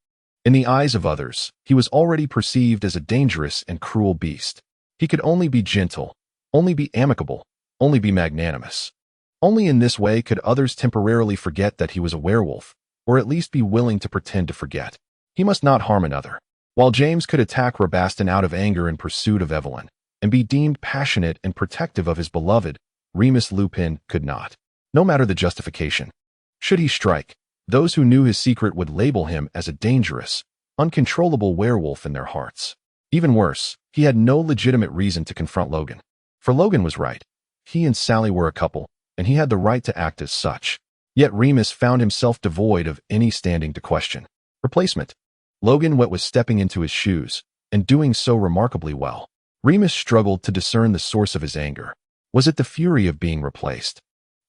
in the eyes of others, he was already perceived as a dangerous and cruel beast. He could only be gentle, only be amicable, only be magnanimous. Only in this way could others temporarily forget that he was a werewolf, or at least be willing to pretend to forget. He must not harm another. While James could attack Rabastan out of anger in pursuit of Evelyn, and be deemed passionate and protective of his beloved, Remus Lupin could not. No matter the justification. Should he strike, those who knew his secret would label him as a dangerous, uncontrollable werewolf in their hearts. Even worse, he had no legitimate reason to confront Logan. For Logan was right. He and Sally were a couple, and he had the right to act as such. Yet Remus found himself devoid of any standing to question. Replacement. Logan Wet was stepping into his shoes, and doing so remarkably well. Remus struggled to discern the source of his anger. Was it the fury of being replaced?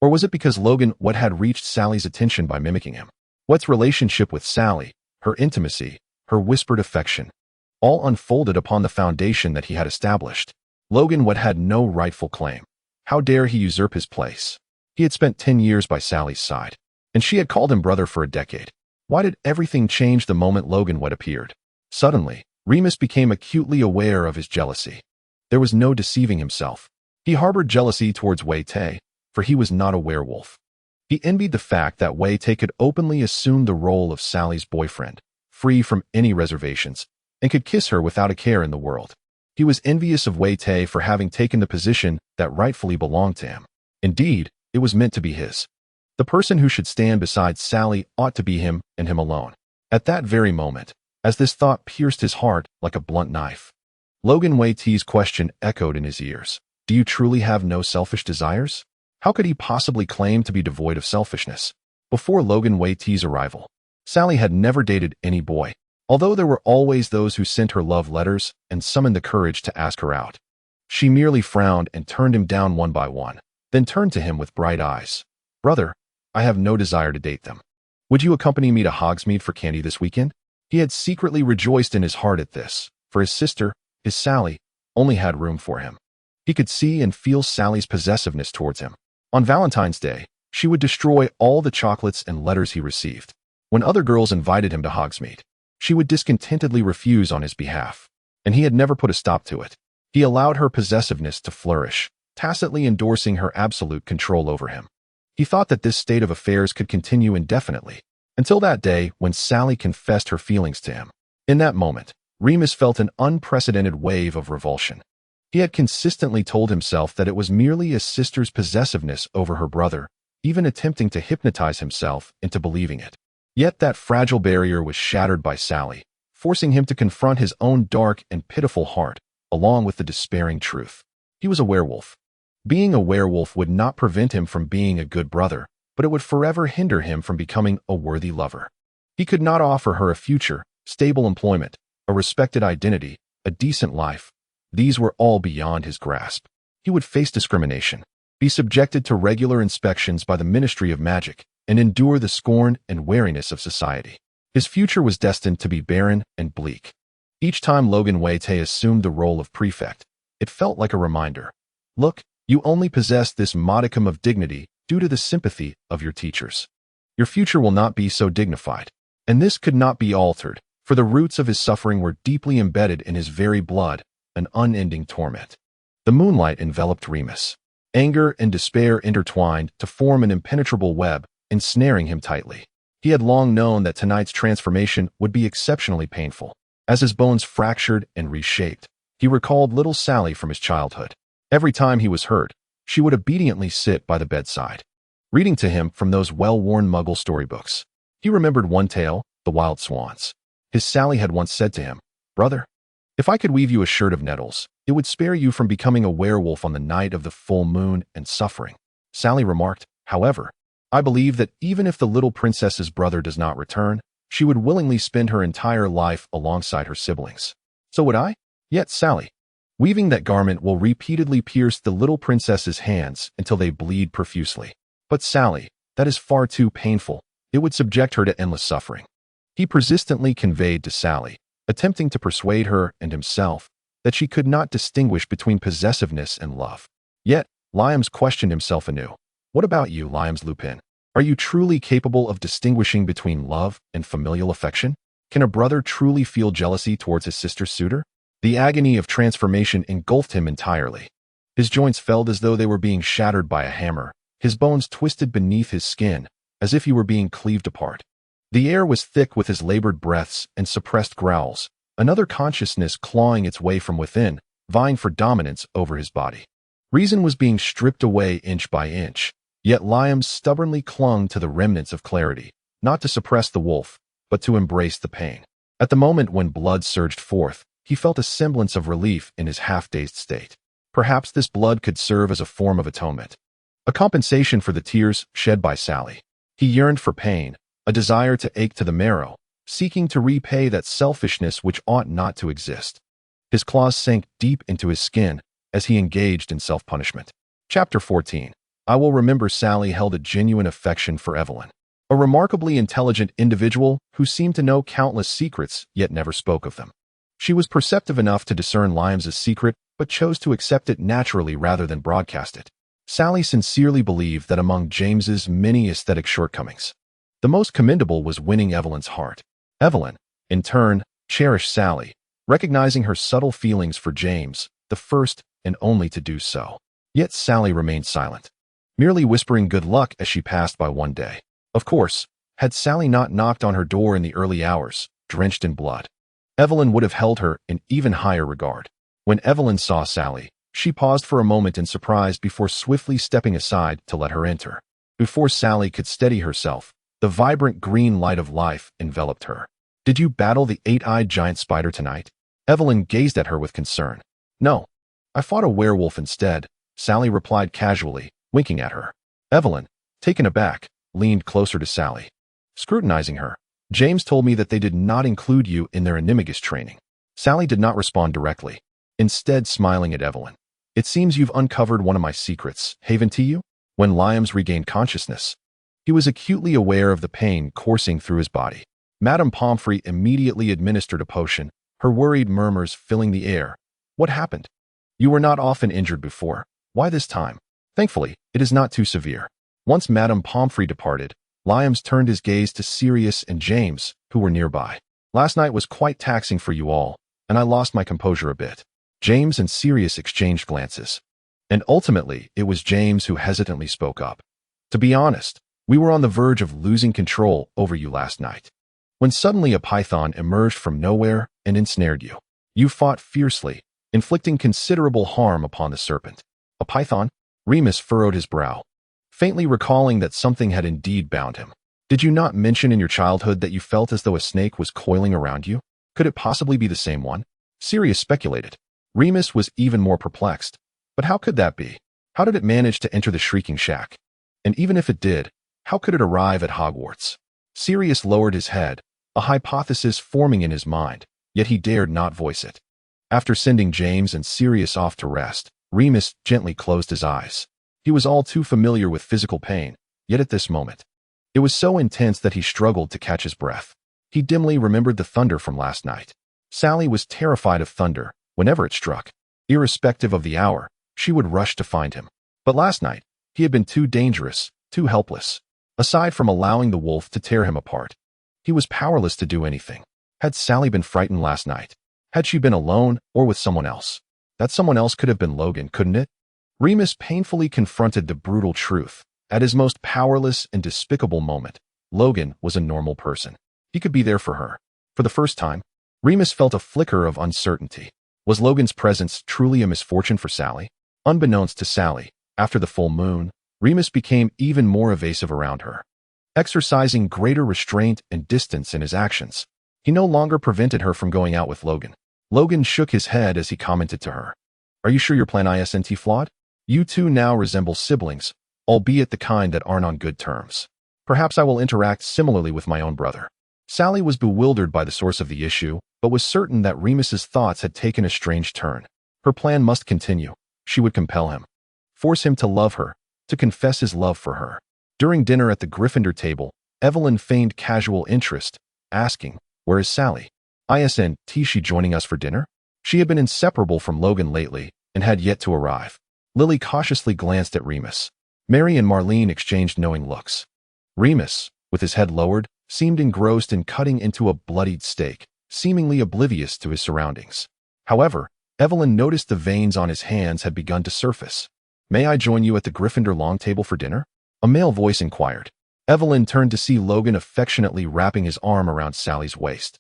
Or was it because Logan Wet had reached Sally's attention by mimicking him? Wet's relationship with Sally, her intimacy, her whispered affection, all unfolded upon the foundation that he had established. Logan Wet had no rightful claim. How dare he usurp his place? He had spent 10 years by Sally's side, and she had called him brother for a decade. Why did everything change the moment Logan Wet appeared? Suddenly, Remus became acutely aware of his jealousy. There was no deceiving himself. He harbored jealousy towards Wei Te, for he was not a werewolf. He envied the fact that Wei Te could openly assume the role of Sally's boyfriend, free from any reservations, and could kiss her without a care in the world. He was envious of Wei Te for having taken the position that rightfully belonged to him. Indeed, it was meant to be his. The person who should stand beside Sally ought to be him and him alone. At that very moment, as this thought pierced his heart like a blunt knife. Logan Wei T's question echoed in his ears. Do you truly have no selfish desires? How could he possibly claim to be devoid of selfishness? Before Logan Wei T's arrival, Sally had never dated any boy, although there were always those who sent her love letters and summoned the courage to ask her out. She merely frowned and turned him down one by one, then turned to him with bright eyes. Brother, I have no desire to date them. Would you accompany me to Hogsmeade for candy this weekend? He had secretly rejoiced in his heart at this, for his sister, his Sally, only had room for him. He could see and feel Sally's possessiveness towards him. On Valentine's Day, she would destroy all the chocolates and letters he received. When other girls invited him to Hogsmeade, she would discontentedly refuse on his behalf, and he had never put a stop to it. He allowed her possessiveness to flourish, tacitly endorsing her absolute control over him. He thought that this state of affairs could continue indefinitely, until that day when Sally confessed her feelings to him. In that moment, Remus felt an unprecedented wave of revulsion. He had consistently told himself that it was merely his sister's possessiveness over her brother, even attempting to hypnotize himself into believing it. Yet that fragile barrier was shattered by Sally, forcing him to confront his own dark and pitiful heart, along with the despairing truth. He was a werewolf. Being a werewolf would not prevent him from being a good brother, but it would forever hinder him from becoming a worthy lover. He could not offer her a future, stable employment, a respected identity, a decent life. These were all beyond his grasp. He would face discrimination, be subjected to regular inspections by the Ministry of Magic, and endure the scorn and wariness of society. His future was destined to be barren and bleak. Each time Logan Wei Te assumed the role of prefect, it felt like a reminder. Look, you only possess this modicum of dignity due to the sympathy of your teachers. Your future will not be so dignified. And this could not be altered, for the roots of his suffering were deeply embedded in his very blood, an unending torment. The moonlight enveloped Remus. Anger and despair intertwined to form an impenetrable web, ensnaring him tightly. He had long known that tonight's transformation would be exceptionally painful. As his bones fractured and reshaped, he recalled little Sally from his childhood. Every time he was hurt, she would obediently sit by the bedside, reading to him from those well-worn Muggle storybooks. He remembered Wormtail, the Wild Swans. His Sally had once said to him, "Brother, if I could weave you a shirt of nettles, it would spare you from becoming a werewolf on the night of the full moon and suffering." Sally remarked, "However, I believe that even if the little princess's brother does not return, she would willingly spend her entire life alongside her siblings." So would I? Yet Sally, weaving that garment will repeatedly pierce the little princess's hands until they bleed profusely. But Sally, that is far too painful. It would subject her to endless suffering. He persistently conveyed to Sally, attempting to persuade her and himself, that she could not distinguish between possessiveness and love. Yet, Liams questioned himself anew. What about you, Liams Lupin? Are you truly capable of distinguishing between love and familial affection? Can a brother truly feel jealousy towards his sister's suitor? The agony of transformation engulfed him entirely. His joints felt as though they were being shattered by a hammer, his bones twisted beneath his skin, as if he were being cleaved apart. The air was thick with his labored breaths and suppressed growls, another consciousness clawing its way from within, vying for dominance over his body. Reason was being stripped away inch by inch, yet Liams stubbornly clung to the remnants of clarity, not to suppress the wolf, but to embrace the pain. At the moment when blood surged forth, he felt a semblance of relief in his half-dazed state. Perhaps this blood could serve as a form of atonement, a compensation for the tears shed by Sally. He yearned for pain, a desire to ache to the marrow, seeking to repay that selfishness which ought not to exist. His claws sank deep into his skin as he engaged in self-punishment. Chapter 14. I will remember Sally held a genuine affection for Evelyn, a remarkably intelligent individual who seemed to know countless secrets yet never spoke of them. She was perceptive enough to discern Liam's secret, but chose to accept it naturally rather than broadcast it. Sally sincerely believed that among James's many aesthetic shortcomings, the most commendable was winning Evelyn's heart. Evelyn, in turn, cherished Sally, recognizing her subtle feelings for James, the first and only to do so. Yet Sally remained silent, merely whispering good luck as she passed by one day. Of course, had Sally not knocked on her door in the early hours, drenched in blood, Evelyn would have held her in even higher regard. When Evelyn saw Sally, she paused for a moment in surprise before swiftly stepping aside to let her enter. Before Sally could steady herself, the vibrant green light of life enveloped her. Did you battle the eight-eyed giant spider tonight? Evelyn gazed at her with concern. No. I fought a werewolf instead, Sally replied casually, winking at her. Evelyn, taken aback, leaned closer to Sally, scrutinizing her. James told me that they did not include you in their animagus training. Sally did not respond directly, instead smiling at Evelyn. It seems you've uncovered one of my secrets, haven't you? When Liams regained consciousness, he was acutely aware of the pain coursing through his body. Madame Pomfrey immediately administered a potion, her worried murmurs filling the air. What happened? You were not often injured before. Why this time? Thankfully, it is not too severe. Once Madame Pomfrey departed, Liams turned his gaze to Sirius and James, who were nearby. Last night was quite taxing for you all, and I lost my composure a bit. James and Sirius exchanged glances. And ultimately, it was James who hesitantly spoke up. To be honest, we were on the verge of losing control over you last night, when suddenly a python emerged from nowhere and ensnared you. You fought fiercely, inflicting considerable harm upon the serpent. A python? Remus furrowed his brow, faintly recalling that something had indeed bound him. Did you not mention in your childhood that you felt as though a snake was coiling around you? Could it possibly be the same one? Sirius speculated. Remus was even more perplexed. But how could that be? How did it manage to enter the Shrieking Shack? And even if it did, how could it arrive at Hogwarts? Sirius lowered his head, a hypothesis forming in his mind, yet he dared not voice it. After sending James and Sirius off to rest, Remus gently closed his eyes. He was all too familiar with physical pain, yet at this moment, it was so intense that he struggled to catch his breath. He dimly remembered the thunder from last night. Sally was terrified of thunder whenever it struck. Irrespective of the hour, she would rush to find him. But last night, he had been too dangerous, too helpless. Aside from allowing the wolf to tear him apart, he was powerless to do anything. Had Sally been frightened last night? Had she been alone or with someone else? That someone else could have been Logan, couldn't it? Remus painfully confronted the brutal truth. At his most powerless and despicable moment, Logan was a normal person. He could be there for her. For the first time, Remus felt a flicker of uncertainty. Was Logan's presence truly a misfortune for Sally? Unbeknownst to Sally, after the full moon, Remus became even more evasive around her, exercising greater restraint and distance in his actions. He no longer prevented her from going out with Logan. Logan shook his head as he commented to her. Are you sure your plan isn't flawed? You two now resemble siblings, albeit the kind that aren't on good terms. Perhaps I will interact similarly with my own brother. Sally was bewildered by the source of the issue, but was certain that Remus's thoughts had taken a strange turn. Her plan must continue. She would compel him, force him to love her, to confess his love for her. During dinner at the Gryffindor table, Evelyn feigned casual interest, asking, "Where is Sally? Isn't she joining us for dinner?" She had been inseparable from Logan lately and had yet to arrive. Lily cautiously glanced at Remus. Mary and Marlene exchanged knowing looks. Remus, with his head lowered, seemed engrossed in cutting into a bloodied steak, seemingly oblivious to his surroundings. However, Evelyn noticed the veins on his hands had begun to surface. "May I join you at the Gryffindor long table for dinner?" A male voice inquired. Evelyn turned to see Logan affectionately wrapping his arm around Sally's waist,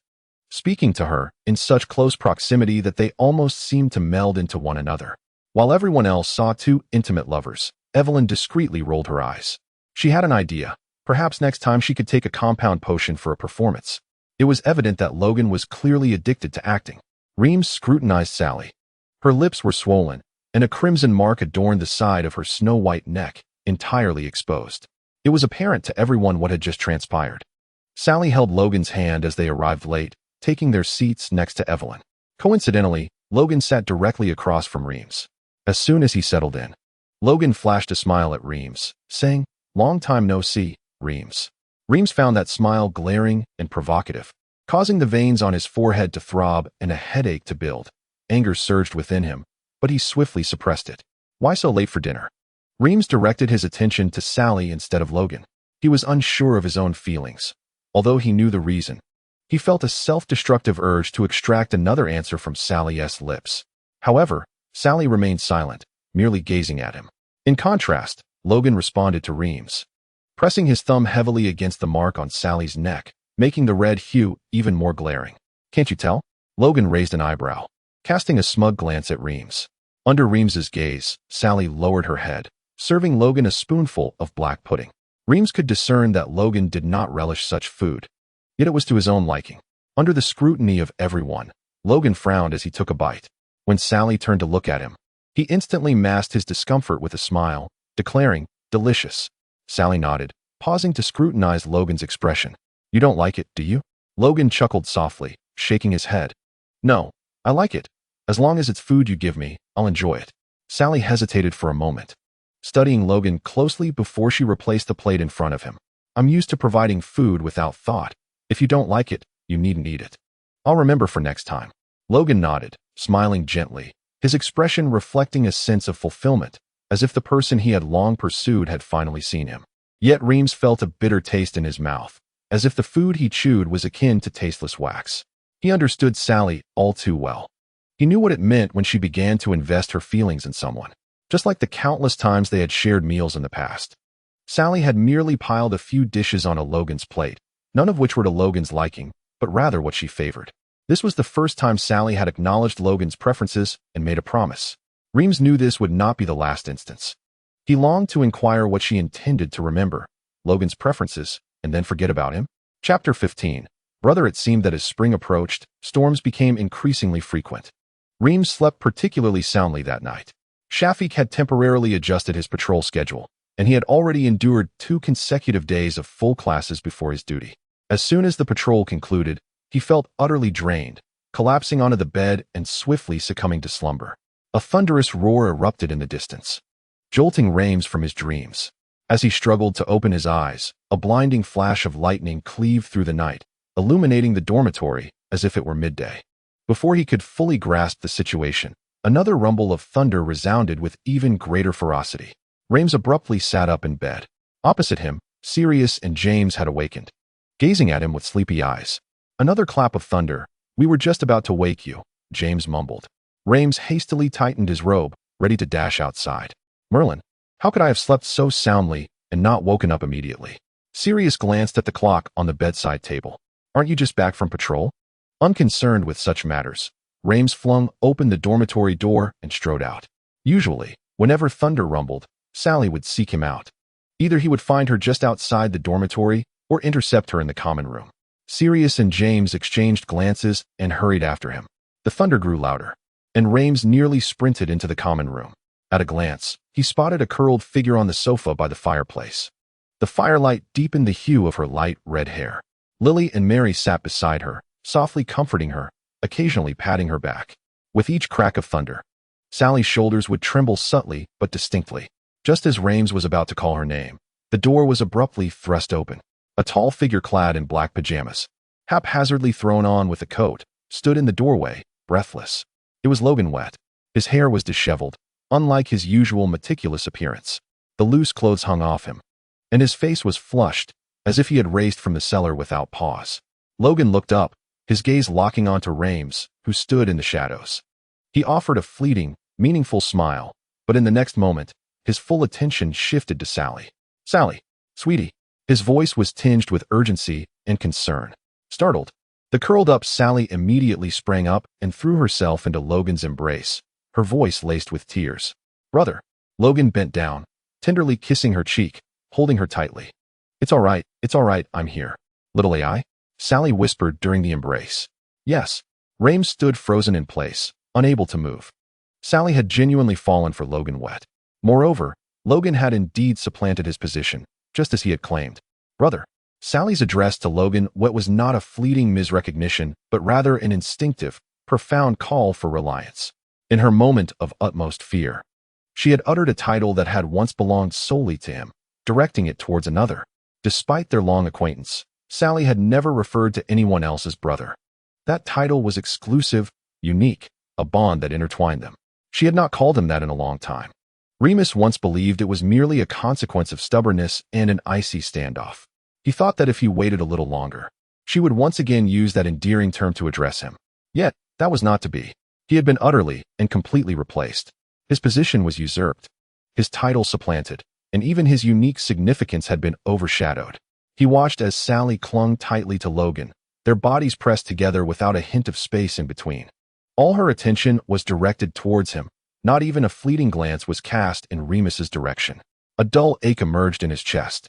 speaking to her in such close proximity that they almost seemed to meld into one another. While everyone else saw two intimate lovers, Evelyn discreetly rolled her eyes. She had an idea. Perhaps next time she could take a compound potion for a performance. It was evident that Logan was clearly addicted to acting. Remus scrutinized Sally. Her lips were swollen, and a crimson mark adorned the side of her snow-white neck, entirely exposed. It was apparent to everyone what had just transpired. Sally held Logan's hand as they arrived late, taking their seats next to Evelyn. Coincidentally, Logan sat directly across from Remus. As soon as he settled in, Logan flashed a smile at Remus, saying, "Long time no see, Remus." Remus found that smile glaring and provocative, causing the veins on his forehead to throb and a headache to build. Anger surged within him, but he swiftly suppressed it. Why so late for dinner? Remus directed his attention to Sally instead of Logan. He was unsure of his own feelings, although he knew the reason. He felt a self-destructive urge to extract another answer from Sally's lips. However, Sally remained silent, merely gazing at him. In contrast, Logan responded to Remus, pressing his thumb heavily against the mark on Sally's neck, making the red hue even more glaring. "Can't you tell?" Logan raised an eyebrow, casting a smug glance at Remus. Under Remus's gaze, Sally lowered her head, serving Logan a spoonful of black pudding. Remus could discern that Logan did not relish such food, yet it was to his own liking. Under the scrutiny of everyone, Logan frowned as he took a bite. When Sally turned to look at him, he instantly masked his discomfort with a smile, declaring, "Delicious." Sally nodded, pausing to scrutinize Logan's expression. "You don't like it, do you?" Logan chuckled softly, shaking his head. "No, I like it. As long as it's food you give me, I'll enjoy it." Sally hesitated for a moment, studying Logan closely before she replaced the plate in front of him. "I'm used to providing food without thought. If you don't like it, you needn't eat it. I'll remember for next time." Logan nodded, smiling gently, his expression reflecting a sense of fulfillment, as if the person he had long pursued had finally seen him. Yet Reams felt a bitter taste in his mouth, as if the food he chewed was akin to tasteless wax. He understood Sally all too well. He knew what it meant when she began to invest her feelings in someone, just like the countless times they had shared meals in the past. Sally had merely piled a few dishes on Logan's plate, none of which were to Logan's liking, but rather what she favored. This was the first time Sally had acknowledged Logan's preferences and made a promise. Reams knew this would not be the last instance. He longed to inquire what she intended to remember, Logan's preferences, and then forget about him. Chapter 15. Brother. It seemed that as spring approached, storms became increasingly frequent. Reams slept particularly soundly that night. Shafiq had temporarily adjusted his patrol schedule, and he had already endured 2 consecutive days of full classes before his duty. As soon as the patrol concluded, he felt utterly drained, collapsing onto the bed and swiftly succumbing to slumber. A thunderous roar erupted in the distance, jolting Reams from his dreams. As he struggled to open his eyes, a blinding flash of lightning cleaved through the night, illuminating the dormitory as if it were midday. Before he could fully grasp the situation, another rumble of thunder resounded with even greater ferocity. Reams abruptly sat up in bed. Opposite him, Sirius and James had awakened, gazing at him with sleepy eyes. "Another clap of thunder. We were just about to wake you," James mumbled. Reams hastily tightened his robe, ready to dash outside. "Merlin, how could I have slept so soundly and not woken up immediately?" Sirius glanced at the clock on the bedside table. "Aren't you just back from patrol?" Unconcerned with such matters, Reams flung open the dormitory door and strode out. Usually, whenever thunder rumbled, Sally would seek him out. Either he would find her just outside the dormitory or intercept her in the common room. Sirius and James exchanged glances and hurried after him. The thunder grew louder, and Reams nearly sprinted into the common room. At a glance, he spotted a curled figure on the sofa by the fireplace. The firelight deepened the hue of her light red hair. Lily and Mary sat beside her, softly comforting her, occasionally patting her back. With each crack of thunder, Sally's shoulders would tremble subtly but distinctly. Just as Reams was about to call her name, the door was abruptly thrust open. A tall figure clad in black pajamas, haphazardly thrown on with a coat, stood in the doorway, breathless. It was Logan Wet. His hair was disheveled, unlike his usual meticulous appearance. The loose clothes hung off him, and his face was flushed, as if he had raced from the cellar without pause. Logan looked up, his gaze locking onto Reams, who stood in the shadows. He offered a fleeting, meaningful smile, but in the next moment, his full attention shifted to Sally. "Sally, sweetie." His voice was tinged with urgency and concern. Startled, the curled-up Sally immediately sprang up and threw herself into Logan's embrace, her voice laced with tears. "Brother." Logan bent down, tenderly kissing her cheek, holding her tightly. It's all right, I'm here. Little AI?" Sally whispered during the embrace. "Yes." Reams stood frozen in place, unable to move. Sally had genuinely fallen for Logan Wet. Moreover, Logan had indeed supplanted his position, just as he had claimed. "Brother." Sally's address to Logan Wet was not a fleeting misrecognition, but rather an instinctive, profound call for reliance. In her moment of utmost fear, she had uttered a title that had once belonged solely to him, directing it towards another. Despite their long acquaintance, Sally had never referred to anyone else as brother. That title was exclusive, unique, a bond that intertwined them. She had not called him that in a long time. Remus once believed it was merely a consequence of stubbornness and an icy standoff. He thought that if he waited a little longer, she would once again use that endearing term to address him. Yet, that was not to be. He had been utterly and completely replaced. His position was usurped, his title supplanted, and even his unique significance had been overshadowed. He watched as Sally clung tightly to Logan, their bodies pressed together without a hint of space in between. All her attention was directed towards him. Not even a fleeting glance was cast in Remus's direction. A dull ache emerged in his chest,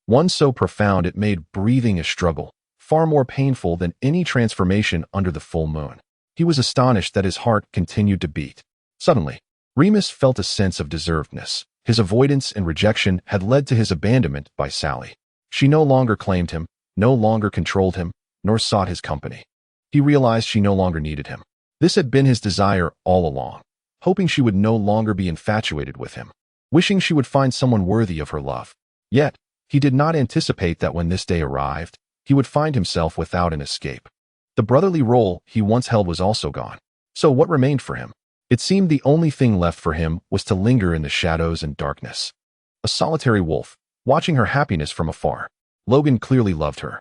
one so profound it made breathing a struggle, far more painful than any transformation under the full moon. He was astonished that his heart continued to beat. Suddenly, Remus felt a sense of deservedness. His avoidance and rejection had led to his abandonment by Sally. She no longer claimed him, no longer controlled him, nor sought his company. He realized she no longer needed him. This had been his desire all along, hoping she would no longer be infatuated with him, wishing she would find someone worthy of her love. Yet, he did not anticipate that when this day arrived, he would find himself without an escape. The brotherly role he once held was also gone. So what remained for him? It seemed the only thing left for him was to linger in the shadows and darkness. A solitary wolf, watching her happiness from afar. Logan clearly loved her.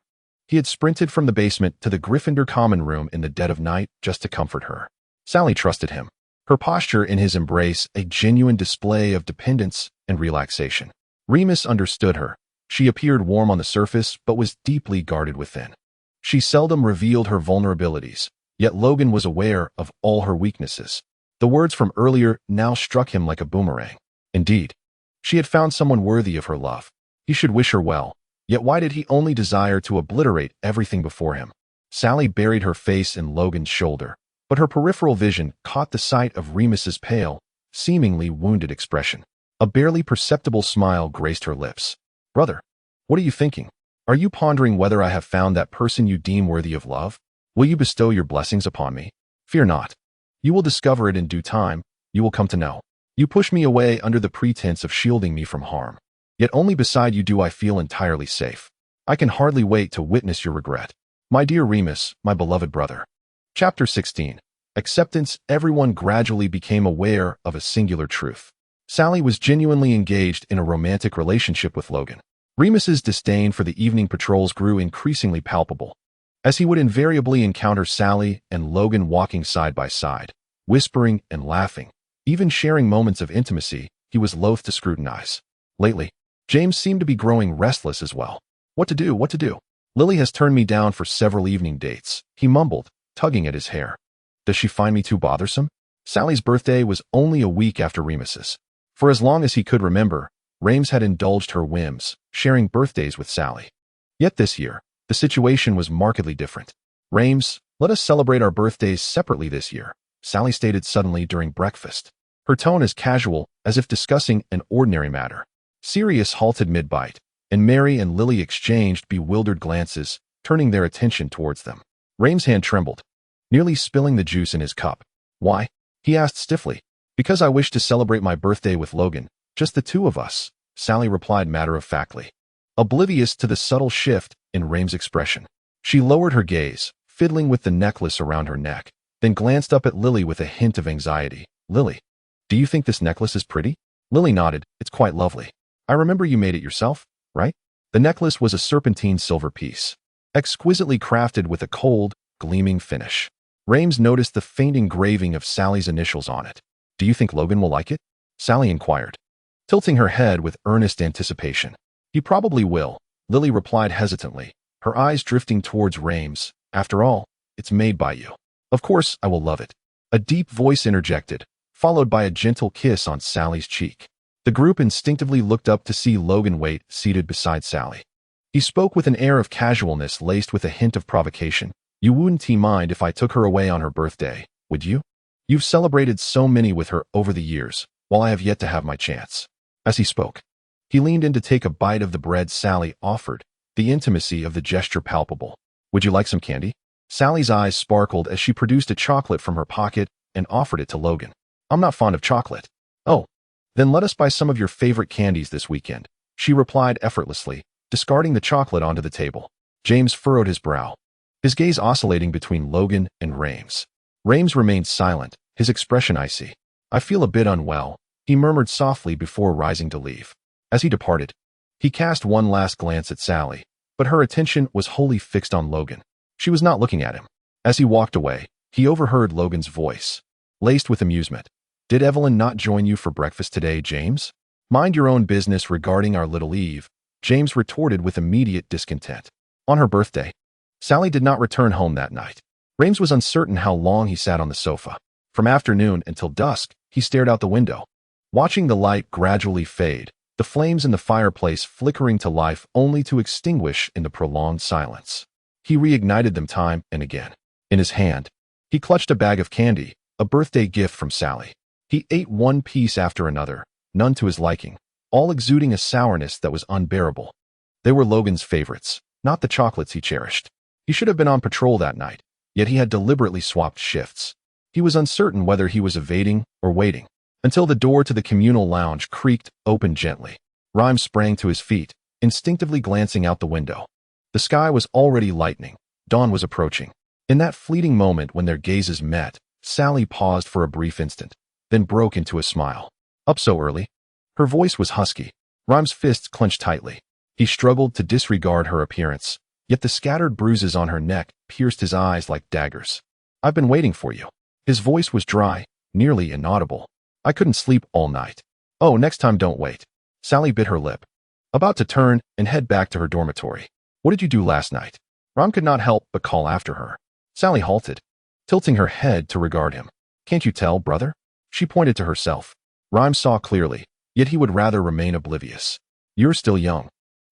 He had sprinted from the basement to the Gryffindor common room in the dead of night just to comfort her. Sally trusted him, her posture in his embrace a genuine display of dependence and relaxation. Remus understood her. She appeared warm on the surface but was deeply guarded within. She seldom revealed her vulnerabilities, yet Logan was aware of all her weaknesses. The words from earlier now struck him like a boomerang. Indeed, she had found someone worthy of her love. He should wish her well, yet why did he only desire to obliterate everything before him? Sally buried her face in Logan's shoulder, but her peripheral vision caught the sight of Remus's pale, seemingly wounded expression. A barely perceptible smile graced her lips. "Brother, what are you thinking? Are you pondering whether I have found that person you deem worthy of love? Will you bestow your blessings upon me? Fear not. You will discover it in due time. You will come to know. You push me away under the pretense of shielding me from harm. Yet only beside you do I feel entirely safe. I can hardly wait to witness your regret. My dear Remus, my beloved brother." Chapter 16. Acceptance. Everyone gradually became aware of a singular truth. Sally was genuinely engaged in a romantic relationship with Logan. Remus's disdain for the evening patrols grew increasingly palpable, as he would invariably encounter Sally and Logan walking side by side, whispering and laughing, even sharing moments of intimacy he was loath to scrutinize. Lately, James seemed to be growing restless as well. What to do? What to do? Lily has turned me down for several evening dates, he mumbled, tugging at his hair. Does she find me too bothersome? Sally's birthday was only a week after Remus's. For as long as he could remember, Rames had indulged her whims, sharing birthdays with Sally. Yet this year, the situation was markedly different. "Rames, let us celebrate our birthdays separately this year," Sally stated suddenly during breakfast, her tone as casual as if discussing an ordinary matter. Sirius halted mid-bite, and Mary and Lily exchanged bewildered glances, turning their attention towards them. Rames' hand trembled, nearly spilling the juice in his cup. "Why?" he asked stiffly. "Because I wish to celebrate my birthday with Logan, just the two of us," Sally replied matter-of-factly, oblivious to the subtle shift in Rames' expression. She lowered her gaze, fiddling with the necklace around her neck, then glanced up at Lily with a hint of anxiety. "Lily, do you think this necklace is pretty?" Lily nodded. "It's quite lovely. I remember you made it yourself, right?" The necklace was a serpentine silver piece, exquisitely crafted with a cold, gleaming finish. Rames noticed the faint engraving of Sally's initials on it. "Do you think Logan will like it?" Sally inquired, tilting her head with earnest anticipation. "He probably will," Lily replied hesitantly, her eyes drifting towards Rames. "After all, it's made by you. Of course I will love it." A deep voice interjected, followed by a gentle kiss on Sally's cheek. The group instinctively looked up to see Logan wait seated beside Sally. He spoke with an air of casualness laced with a hint of provocation. "You wouldn't mind if I took her away on her birthday, would you? You've celebrated so many with her over the years, while I have yet to have my chance." As he spoke, he leaned in to take a bite of the bread Sally offered, the intimacy of the gesture palpable. "Would you like some candy?" Sally's eyes sparkled as she produced a chocolate from her pocket and offered it to Logan. "I'm not fond of chocolate." "Oh, then let us buy some of your favorite candies this weekend," she replied effortlessly, discarding the chocolate onto the table. James furrowed his brow, his gaze oscillating between Logan and Rames. Rames remained silent, his expression icy. "I feel a bit unwell," he murmured softly before rising to leave. As he departed, he cast one last glance at Sally, but her attention was wholly fixed on Logan. She was not looking at him. As he walked away, he overheard Logan's voice, laced with amusement. "Did Evelyn not join you for breakfast today, James?" "Mind your own business regarding our little Eve," James retorted with immediate discontent. On her birthday, Sally did not return home that night. Rames was uncertain how long he sat on the sofa. From afternoon until dusk, he stared out the window, watching the light gradually fade, the flames in the fireplace flickering to life only to extinguish in the prolonged silence. He reignited them time and again. In his hand, he clutched a bag of candy, a birthday gift from Sally. He ate one piece after another, none to his liking, all exuding a sourness that was unbearable. They were Logan's favorites, not the chocolates he cherished. He should have been on patrol that night, yet he had deliberately swapped shifts. He was uncertain whether he was evading or waiting, until the door to the communal lounge creaked open gently. Rhyme sprang to his feet, instinctively glancing out the window. The sky was already lightening. Dawn was approaching. In that fleeting moment when their gazes met, Sally paused for a brief instant, then broke into a smile. Up so early? Her voice was husky. Rhyme's fists clenched tightly. He struggled to disregard her appearance, yet the scattered bruises on her neck pierced his eyes like daggers. I've been waiting for you. His voice was dry, nearly inaudible. I couldn't sleep all night. Oh, next time don't wait. Sally bit her lip, about to turn and head back to her dormitory. What did you do last night? Rhyme could not help but call after her. Sally halted, tilting her head to regard him. Can't you tell, brother? She pointed to herself. Rhyme saw clearly, yet he would rather remain oblivious. You're still young.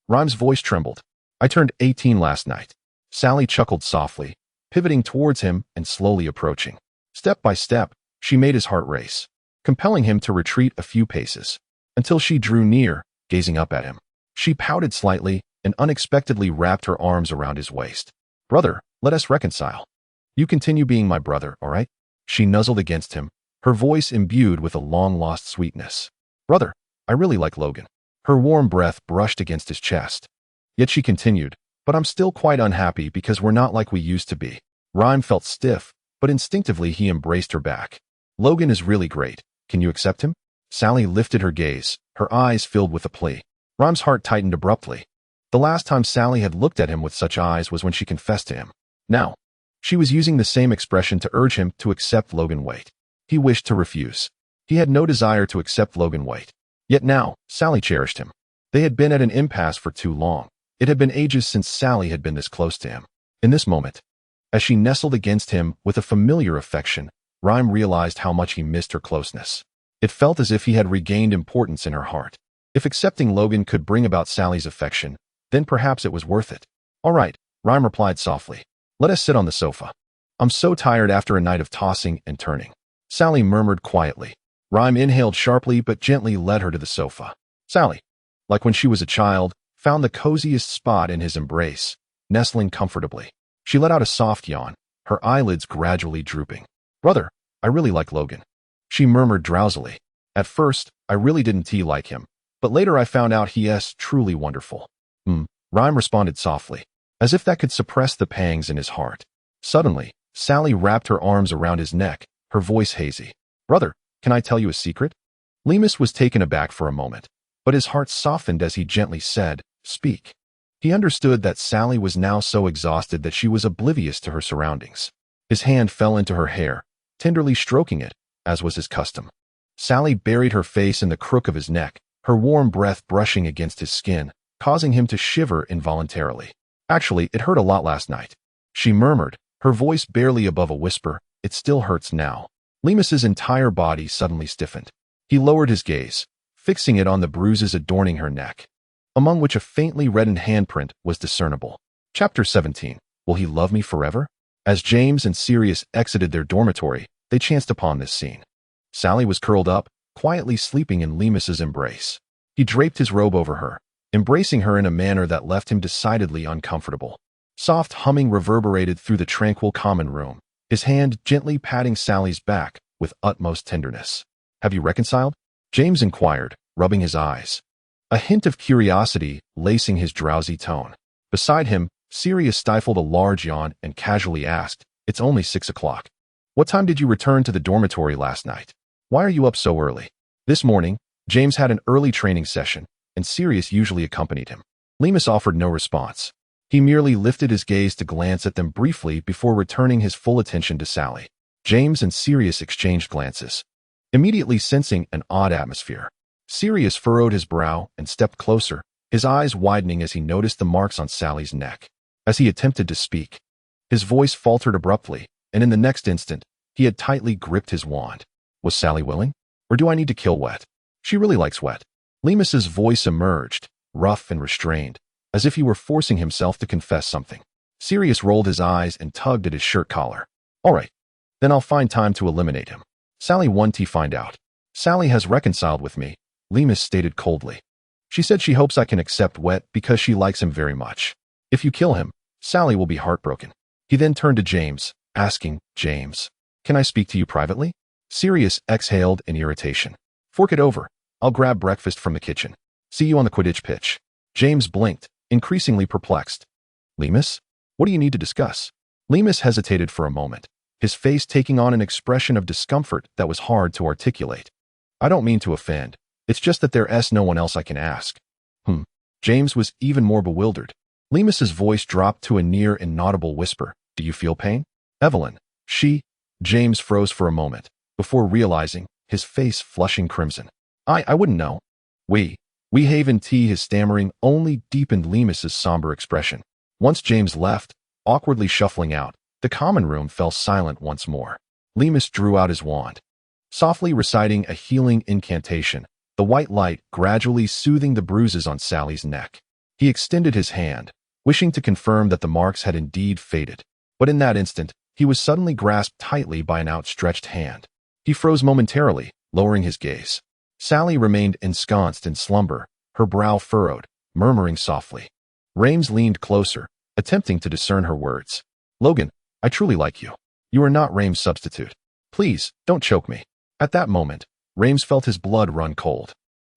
Rhyme's voice trembled. I turned 18 last night. Sally chuckled softly, pivoting towards him and slowly approaching. Step by step, she made his heart race, compelling him to retreat a few paces, until she drew near, gazing up at him. She pouted slightly and unexpectedly wrapped her arms around his waist. Brother, let us reconcile. You continue being my brother, all right? She nuzzled against him, her voice imbued with a long-lost sweetness. Brother, I really like Logan. Her warm breath brushed against his chest. Yet she continued, but I'm still quite unhappy because we're not like we used to be. Rhyme felt stiff, but instinctively he embraced her back. Logan is really great. Can you accept him? Sally lifted her gaze, her eyes filled with a plea. Rhyme's heart tightened abruptly. The last time Sally had looked at him with such eyes was when she confessed to him. Now, she was using the same expression to urge him to accept Logan Waite. He wished to refuse. He had no desire to accept Logan Waite. Yet now, Sally cherished him. They had been at an impasse for too long. It had been ages since Sally had been this close to him. In this moment, as she nestled against him with a familiar affection, Rhyme realized how much he missed her closeness. It felt as if he had regained importance in her heart. If accepting Logan could bring about Sally's affection, then perhaps it was worth it. All right, Rhyme replied softly. Let us sit on the sofa. I'm so tired after a night of tossing and turning. Sally murmured quietly. Rhyme inhaled sharply but gently led her to the sofa. Sally, like when she was a child, found the coziest spot in his embrace, nestling comfortably. She let out a soft yawn, her eyelids gradually drooping. Brother, I really like Logan. She murmured drowsily. At first, I really didn't like him, but later I found out he's truly wonderful. Rhyme responded softly, as if that could suppress the pangs in his heart. Suddenly, Sally wrapped her arms around his neck, her voice hazy. Brother, can I tell you a secret? Lemus was taken aback for a moment, but his heart softened as he gently said, Speak. He understood that Sally was now so exhausted that she was oblivious to her surroundings. His hand fell into her hair, tenderly stroking it, as was his custom. Sally buried her face in the crook of his neck, her warm breath brushing against his skin, causing him to shiver involuntarily. Actually, it hurt a lot last night. She murmured, her voice barely above a whisper. It still hurts now. Lemus's entire body suddenly stiffened. He lowered his gaze, fixing it on the bruises adorning her neck, among which a faintly reddened handprint was discernible. Chapter 17. Will he love me forever? As James and Sirius exited their dormitory, they chanced upon this scene. Sally was curled up, quietly sleeping in Lemus's embrace. He draped his robe over her, embracing her in a manner that left him decidedly uncomfortable. Soft humming reverberated through the tranquil common room, his hand gently patting Sally's back with utmost tenderness. Have you reconciled? James inquired, rubbing his eyes, a hint of curiosity lacing his drowsy tone. Beside him, Sirius stifled a large yawn and casually asked, It's only 6 o'clock. What time did you return to the dormitory last night? Why are you up so early? This morning, James had an early training session, and Sirius usually accompanied him. Lemus offered no response. He merely lifted his gaze to glance at them briefly before returning his full attention to Sally. James and Sirius exchanged glances, immediately sensing an odd atmosphere. Sirius furrowed his brow and stepped closer, his eyes widening as he noticed the marks on Sally's neck. As he attempted to speak, his voice faltered abruptly, and in the next instant, he had tightly gripped his wand. Was Sally willing? Or do I need to kill Wet? She really likes Wet. Lemus's voice emerged, rough and restrained, as if he were forcing himself to confess something. Sirius rolled his eyes and tugged at his shirt collar. All right, then I'll find time to eliminate him. Sally 1T find out. Sally has reconciled with me, Lemus stated coldly. She said she hopes I can accept Wet because she likes him very much. If you kill him, Sally will be heartbroken. He then turned to James, asking, James, can I speak to you privately? Sirius exhaled in irritation. Fork it over. I'll grab breakfast from the kitchen. See you on the Quidditch pitch. James blinked, increasingly perplexed. Lemus? What do you need to discuss? Lemus hesitated for a moment, his face taking on an expression of discomfort that was hard to articulate. I don't mean to offend. It's just that there's no one else I can ask. James was even more bewildered. Lemus's voice dropped to a near inaudible whisper. Do you feel pain? Evelyn. James froze for a moment, before realizing, his face flushing crimson. I wouldn't know. We Haven T. His stammering only deepened Lemus's somber expression. Once James left, awkwardly shuffling out, the common room fell silent once more. Lemus drew out his wand. Softly reciting a healing incantation, the white light gradually soothing the bruises on Sally's neck. He extended his hand, wishing to confirm that the marks had indeed faded. But in that instant, he was suddenly grasped tightly by an outstretched hand. He froze momentarily, lowering his gaze. Sally remained ensconced in slumber, her brow furrowed, murmuring softly. Rames leaned closer, attempting to discern her words. Logan, I truly like you. You are not Rames' substitute. Please, don't choke me. At that moment, Rames felt his blood run cold.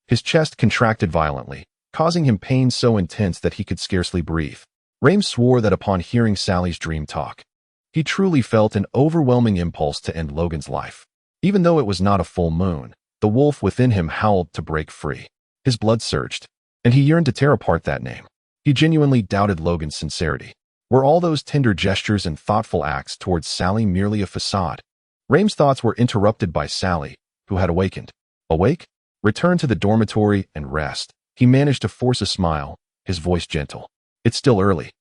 His chest contracted violently, causing him pain so intense that he could scarcely breathe. Rames swore that upon hearing Sally's dream talk, he truly felt an overwhelming impulse to end Logan's life. Even though it was not a full moon, the wolf within him howled to break free. His blood surged, and he yearned to tear apart that name. He genuinely doubted Logan's sincerity. Were all those tender gestures and thoughtful acts towards Sally merely a facade? Rames' thoughts were interrupted by Sally, who had awakened. Awake? Return to the dormitory and rest. He managed to force a smile, his voice gentle. It's still early.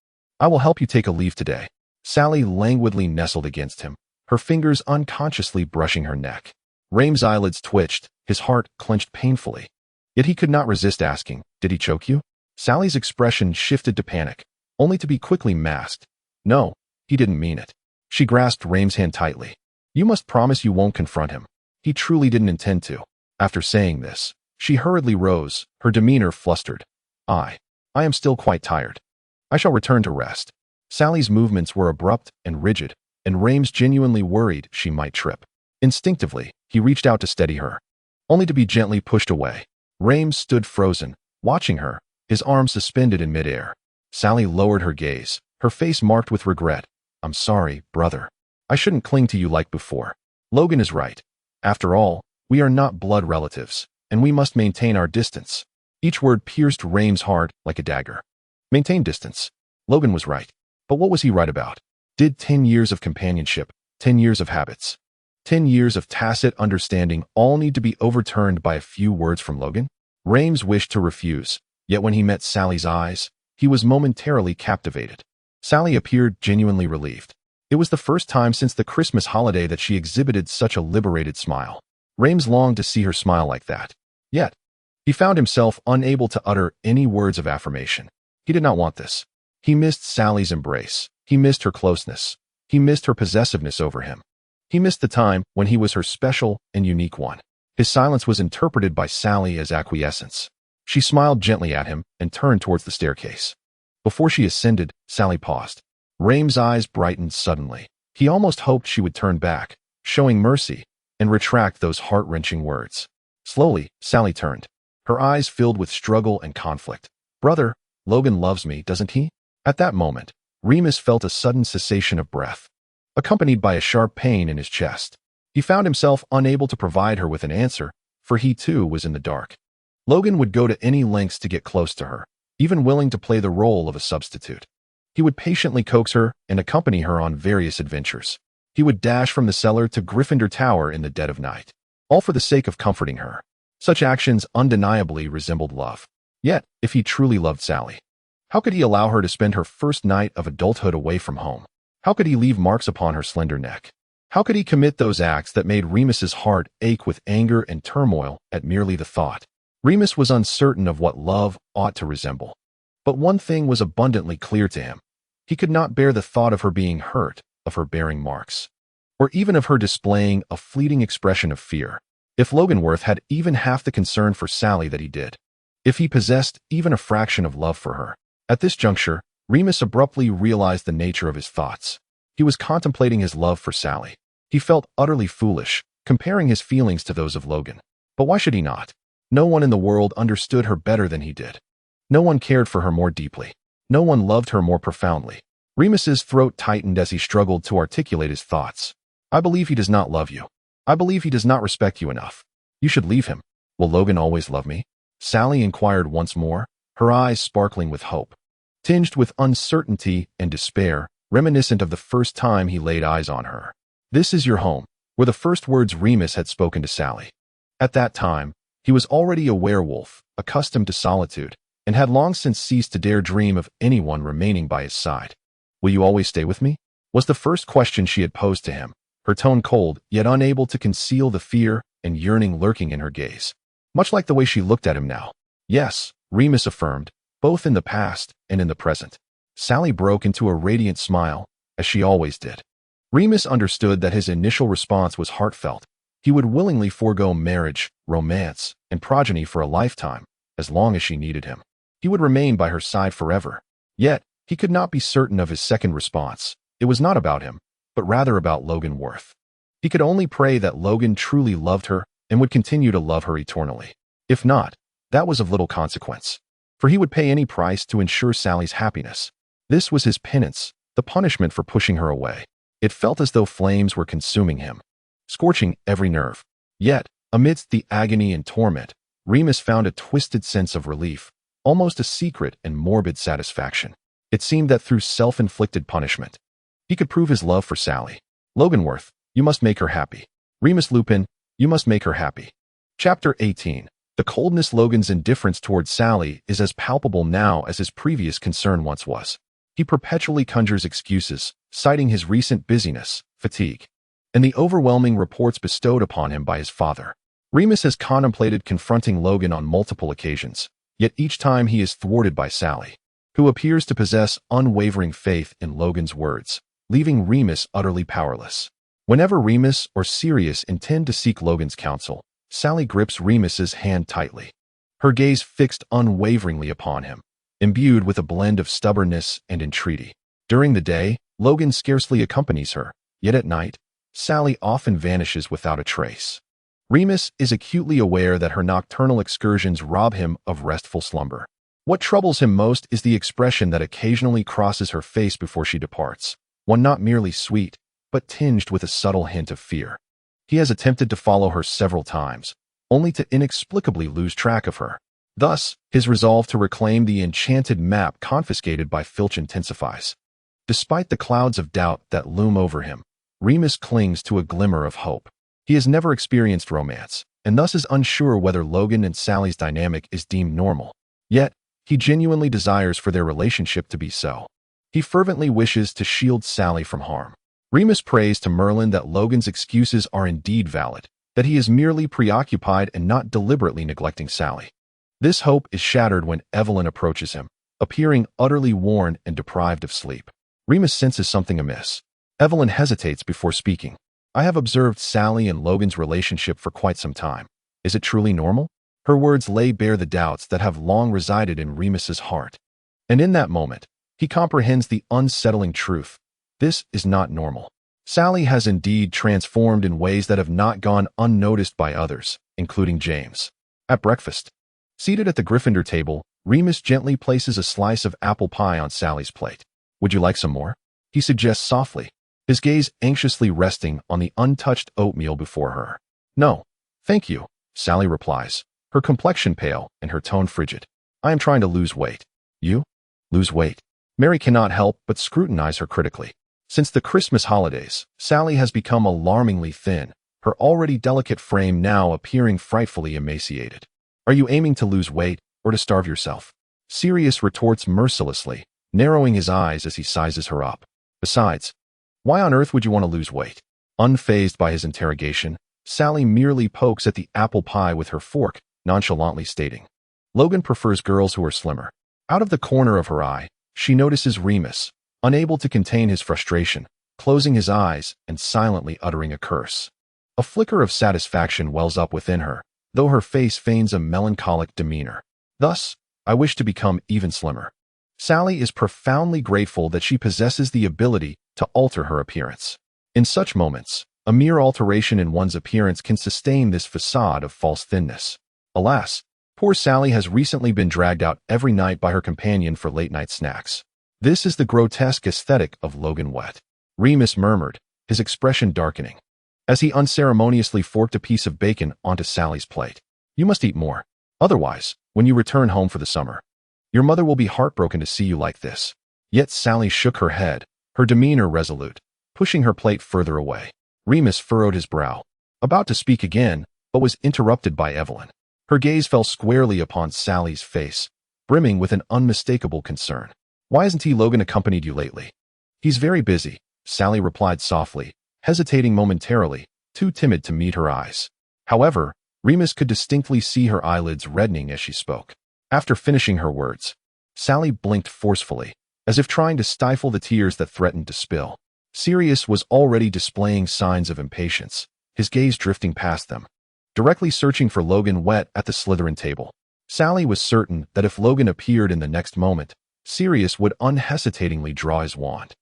I will help you take a leave today. Sally languidly nestled against him, her fingers unconsciously brushing her neck. Rames' eyelids twitched, his heart clenched painfully. Yet he could not resist asking, did he choke you? Sally's expression shifted to panic, only to be quickly masked. No, he didn't mean it. She grasped Rames' hand tightly. You must promise you won't confront him. He truly didn't intend to. After saying this, she hurriedly rose, her demeanor flustered. I am still quite tired. I shall return to rest. Sally's movements were abrupt and rigid, and Rames genuinely worried she might trip. Instinctively, he reached out to steady her, only to be gently pushed away. Rames stood frozen, watching her, his arms suspended in midair. Sally lowered her gaze, her face marked with regret. I'm sorry, brother. I shouldn't cling to you like before. Logan is right. After all, we are not blood relatives, and we must maintain our distance. Each word pierced Rames' heart like a dagger. Maintain distance. Logan was right. But what was he right about? Did 10 years of companionship, 10 years of habits, 10 years of tacit understanding all need to be overturned by a few words from Logan? Rames wished to refuse, yet when he met Sally's eyes, he was momentarily captivated. Sally appeared genuinely relieved. It was the first time since the Christmas holiday that she exhibited such a liberated smile. Rames longed to see her smile like that. Yet, he found himself unable to utter any words of affirmation. He did not want this. He missed Sally's embrace. He missed her closeness. He missed her possessiveness over him. He missed the time when he was her special and unique one. His silence was interpreted by Sally as acquiescence. She smiled gently at him and turned towards the staircase. Before she ascended, Sally paused. Rames' eyes brightened suddenly. He almost hoped she would turn back, showing mercy, and retract those heart-wrenching words. Slowly, Sally turned. Her eyes filled with struggle and conflict. Brother, Logan loves me, doesn't he? At that moment, Remus felt a sudden cessation of breath, accompanied by a sharp pain in his chest. He found himself unable to provide her with an answer, for he too was in the dark. Logan would go to any lengths to get close to her, even willing to play the role of a substitute. He would patiently coax her and accompany her on various adventures. He would dash from the cellar to Gryffindor Tower in the dead of night, all for the sake of comforting her. Such actions undeniably resembled love. Yet, if he truly loved Sally, how could he allow her to spend her first night of adulthood away from home? How could he leave marks upon her slender neck? How could he commit those acts that made Remus's heart ache with anger and turmoil at merely the thought? Remus was uncertain of what love ought to resemble. But one thing was abundantly clear to him. He could not bear the thought of her being hurt, of her bearing marks, or even of her displaying a fleeting expression of fear. If Loganworth had even half the concern for Sally that he did, if he possessed even a fraction of love for her. At this juncture, Remus abruptly realized the nature of his thoughts. He was contemplating his love for Sally. He felt utterly foolish, comparing his feelings to those of Logan. But why should he not? No one in the world understood her better than he did. No one cared for her more deeply. No one loved her more profoundly. Remus's throat tightened as he struggled to articulate his thoughts. I believe he does not love you. I believe he does not respect you enough. You should leave him. Will Logan always love me? Sally inquired once more, her eyes sparkling with hope, tinged with uncertainty and despair, reminiscent of the first time he laid eyes on her. This is your home, were the first words Remus had spoken to Sally. At that time, he was already a werewolf, accustomed to solitude, and had long since ceased to dare dream of anyone remaining by his side. Will you always stay with me? Was the first question she had posed to him, her tone cold, yet unable to conceal the fear and yearning lurking in her gaze. Much like the way she looked at him now. Yes, Remus affirmed, both in the past and in the present. Sally broke into a radiant smile, as she always did. Remus understood that his initial response was heartfelt. He would willingly forego marriage, romance, and progeny for a lifetime, as long as she needed him. He would remain by her side forever. Yet, he could not be certain of his second response. It was not about him, but rather about Loganworth. He could only pray that Logan truly loved her and would continue to love her eternally. If not, that was of little consequence, for he would pay any price to ensure Sally's happiness. This was his penance, the punishment for pushing her away. It felt as though flames were consuming him, scorching every nerve. Yet, amidst the agony and torment, Remus found a twisted sense of relief, almost a secret and morbid satisfaction. It seemed that through self-inflicted punishment, he could prove his love for Sally. Loganworth, you must make her happy. Remus Lupin, you must make her happy. Chapter 18. The coldness Logan's indifference towards Sally is as palpable now as his previous concern once was. He perpetually conjures excuses, citing his recent busyness, fatigue, and the overwhelming reports bestowed upon him by his father. Remus has contemplated confronting Logan on multiple occasions, yet each time he is thwarted by Sally, who appears to possess unwavering faith in Logan's words, leaving Remus utterly powerless. Whenever Remus or Sirius intend to seek Logan's counsel, Sally grips Remus's hand tightly, her gaze fixed unwaveringly upon him, imbued with a blend of stubbornness and entreaty. During the day, Logan scarcely accompanies her, yet at night, Sally often vanishes without a trace. Remus is acutely aware that her nocturnal excursions rob him of restful slumber. What troubles him most is the expression that occasionally crosses her face before she departs, one not merely sweet, but tinged with a subtle hint of fear. He has attempted to follow her several times, only to inexplicably lose track of her. Thus, his resolve to reclaim the enchanted map confiscated by Filch intensifies. Despite the clouds of doubt that loom over him, Remus clings to a glimmer of hope. He has never experienced romance, and thus is unsure whether Logan and Sally's dynamic is deemed normal. Yet, he genuinely desires for their relationship to be so. He fervently wishes to shield Sally from harm. Remus prays to Merlin that Logan's excuses are indeed valid, that he is merely preoccupied and not deliberately neglecting Sally. This hope is shattered when Evelyn approaches him, appearing utterly worn and deprived of sleep. Remus senses something amiss. Evelyn hesitates before speaking. I have observed Sally and Logan's relationship for quite some time. Is it truly normal? Her words lay bare the doubts that have long resided in Remus's heart. And in that moment, he comprehends the unsettling truth. This is not normal. Sally has indeed transformed in ways that have not gone unnoticed by others, including James. At breakfast, seated at the Gryffindor table, Remus gently places a slice of apple pie on Sally's plate. Would you like some more? He suggests softly, his gaze anxiously resting on the untouched oatmeal before her. No, thank you, Sally replies, her complexion pale and her tone frigid. I am trying to lose weight. You? Lose weight? Mary cannot help but scrutinize her critically. Since the Christmas holidays, Sally has become alarmingly thin, her already delicate frame now appearing frightfully emaciated. Are you aiming to lose weight or to starve yourself? Sirius retorts mercilessly, narrowing his eyes as he sizes her up. Besides, why on earth would you want to lose weight? Unfazed by his interrogation, Sally merely pokes at the apple pie with her fork, nonchalantly stating, Logan prefers girls who are slimmer. Out of the corner of her eye, she notices Remus, unable to contain his frustration, closing his eyes and silently uttering a curse. A flicker of satisfaction wells up within her, though her face feigns a melancholic demeanor. Thus, I wish to become even slimmer. Sally is profoundly grateful that she possesses the ability to alter her appearance. In such moments, a mere alteration in one's appearance can sustain this facade of false thinness. Alas, poor Sally has recently been dragged out every night by her companion for late-night snacks. This is the grotesque aesthetic of Logan Wet. Remus murmured, his expression darkening, as he unceremoniously forked a piece of bacon onto Sally's plate. You must eat more. Otherwise, when you return home for the summer, your mother will be heartbroken to see you like this. Yet Sally shook her head, her demeanor resolute, pushing her plate further away. Remus furrowed his brow, about to speak again, but was interrupted by Evelyn. Her gaze fell squarely upon Sally's face, brimming with an unmistakable concern. Why hasn't Logan accompanied you lately? He's very busy, Sally replied softly, hesitating momentarily, too timid to meet her eyes. However, Remus could distinctly see her eyelids reddening as she spoke. After finishing her words, Sally blinked forcefully, as if trying to stifle the tears that threatened to spill. Sirius was already displaying signs of impatience, his gaze drifting past them, directly searching for Logan Wet at the Slytherin table. Sally was certain that if Logan appeared in the next moment, Sirius would unhesitatingly draw his wand,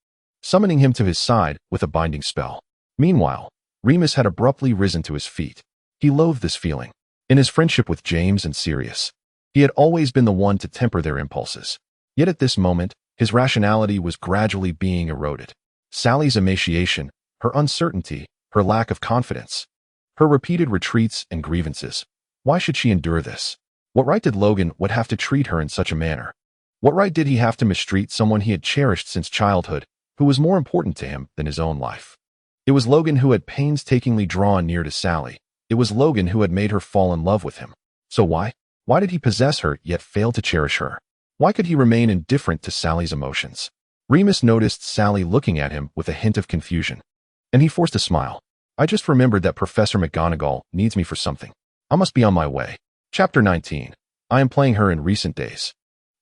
summoning him to his side with a binding spell. Meanwhile, Remus had abruptly risen to his feet. He loathed this feeling. In his friendship with James and Sirius, he had always been the one to temper their impulses. Yet at this moment, his rationality was gradually being eroded. Sally's emaciation, her uncertainty, her lack of confidence, her repeated retreats and grievances. Why should she endure this? What right did Logan would have to treat her in such a manner? What right did he have to mistreat someone he had cherished since childhood, who was more important to him than his own life? It was Logan who had painstakingly drawn near to Sally. It was Logan who had made her fall in love with him. So why? Why did he possess her yet fail to cherish her? Why could he remain indifferent to Sally's emotions? Remus noticed Sally looking at him with a hint of confusion, and he forced a smile. I just remembered that Professor McGonagall needs me for something. I must be on my way. Chapter 19. I am playing her in recent days.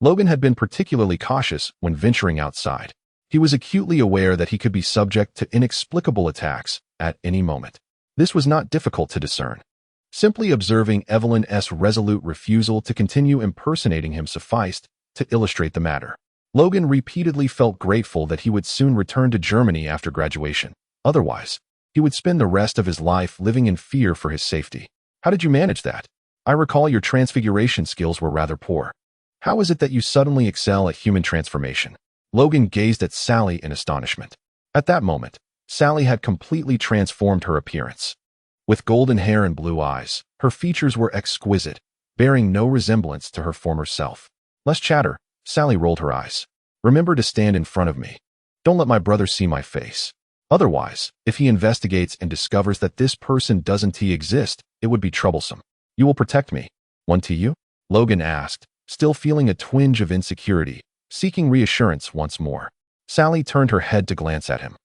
Logan had been particularly cautious when venturing outside. He was acutely aware that he could be subject to inexplicable attacks at any moment. This was not difficult to discern. Simply observing Evelyn's resolute refusal to continue impersonating him sufficed to illustrate the matter. Logan repeatedly felt grateful that he would soon return to Germany after graduation. Otherwise, he would spend the rest of his life living in fear for his safety. How did you manage that? I recall your transfiguration skills were rather poor. How is it that you suddenly excel at human transformation? Logan gazed at Sally in astonishment. At that moment, Sally had completely transformed her appearance. With golden hair and blue eyes, her features were exquisite, bearing no resemblance to her former self. Less chatter, Sally rolled her eyes. Remember to stand in front of me. Don't let my brother see my face. Otherwise, if he investigates and discovers that this person doesn't exist, it would be troublesome. You will protect me. Won't you? Logan asked, still feeling a twinge of insecurity, seeking reassurance once more. Sally turned her head to glance at him,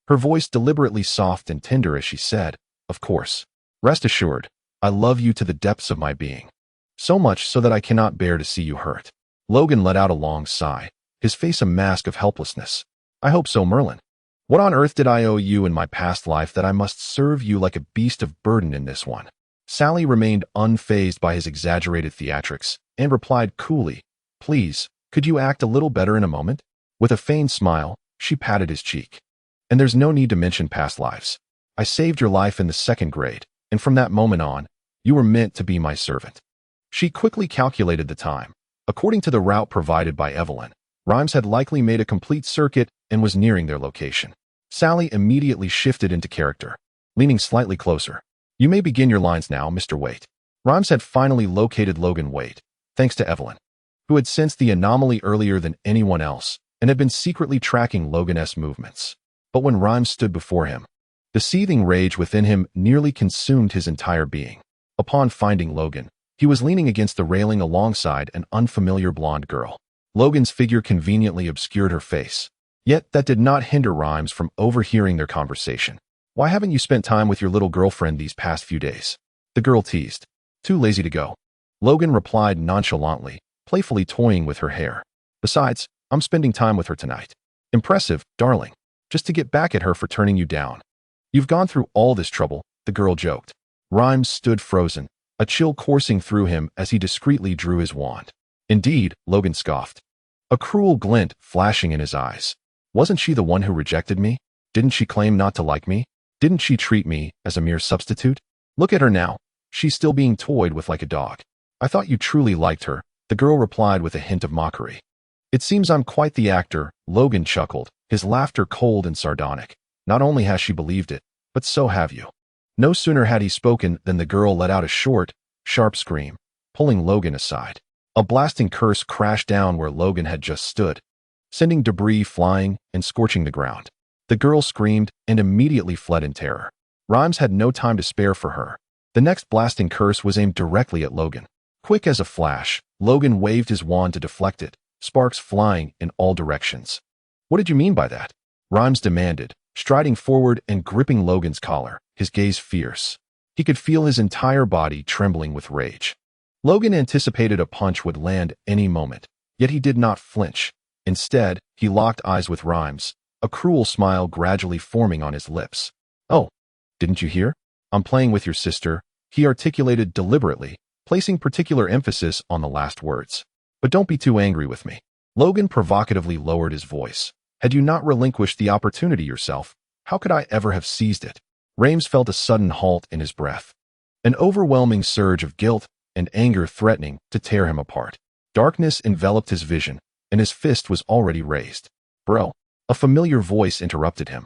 her voice deliberately soft and tender as she said, Of course. Rest assured, I love you to the depths of my being. So much so that I cannot bear to see you hurt. Logan let out a long sigh, his face a mask of helplessness. I hope so, Merlin. What on earth did I owe you in my past life that I must serve you like a beast of burden in this one? Sally remained unfazed by his exaggerated theatrics and replied coolly, Please, could you act a little better in a moment? With a feigned smile, she patted his cheek. And there's no need to mention past lives. I saved your life in the 2nd grade, and from that moment on, you were meant to be my servant. She quickly calculated the time. According to the route provided by Evelyn, Rhymes had likely made a complete circuit and was nearing their location. Sally immediately shifted into character, leaning slightly closer. You may begin your lines now, Mr. Waite. Rhymes had finally located Logan Waite, thanks to Evelyn, who had sensed the anomaly earlier than anyone else and had been secretly tracking Logan's movements. But when Rhymes stood before him, the seething rage within him nearly consumed his entire being. Upon finding Logan, he was leaning against the railing alongside an unfamiliar blonde girl. Logan's figure conveniently obscured her face. Yet that did not hinder Rhymes from overhearing their conversation. Why haven't you spent time with your little girlfriend these past few days? The girl teased. Too lazy to go. Logan replied nonchalantly, playfully toying with her hair. Besides, I'm spending time with her tonight. Impressive, darling. Just to get back at her for turning you down. You've gone through all this trouble, the girl joked. Rhymes stood frozen, a chill coursing through him as he discreetly drew his wand. Indeed, Logan scoffed, a cruel glint flashing in his eyes. Wasn't she the one who rejected me? Didn't she claim not to like me? Didn't she treat me as a mere substitute? Look at her now. She's still being toyed with like a dog. I thought you truly liked her, the girl replied with a hint of mockery. It seems I'm quite the actor, Logan chuckled, his laughter cold and sardonic. Not only has she believed it, but so have you. No sooner had he spoken than the girl let out a short, sharp scream, pulling Logan aside. A blasting curse crashed down where Logan had just stood, sending debris flying and scorching the ground. The girl screamed and immediately fled in terror. Rhymes had no time to spare for her. The next blasting curse was aimed directly at Logan. Quick as a flash, Logan waved his wand to deflect it, sparks flying in all directions. What did you mean by that? Rhymes demanded, striding forward and gripping Logan's collar, his gaze fierce. He could feel his entire body trembling with rage. Logan anticipated a punch would land any moment, yet he did not flinch. Instead, he locked eyes with Rhymes, a cruel smile gradually forming on his lips. Oh, didn't you hear? I'm playing with your sister, he articulated deliberately, placing particular emphasis on the last words. But don't be too angry with me. Logan provocatively lowered his voice. Had you not relinquished the opportunity yourself, how could I ever have seized it? Rhymes felt a sudden halt in his breath. An overwhelming surge of guilt and anger threatening to tear him apart. Darkness enveloped his vision, and his fist was already raised. Bro, a familiar voice interrupted him.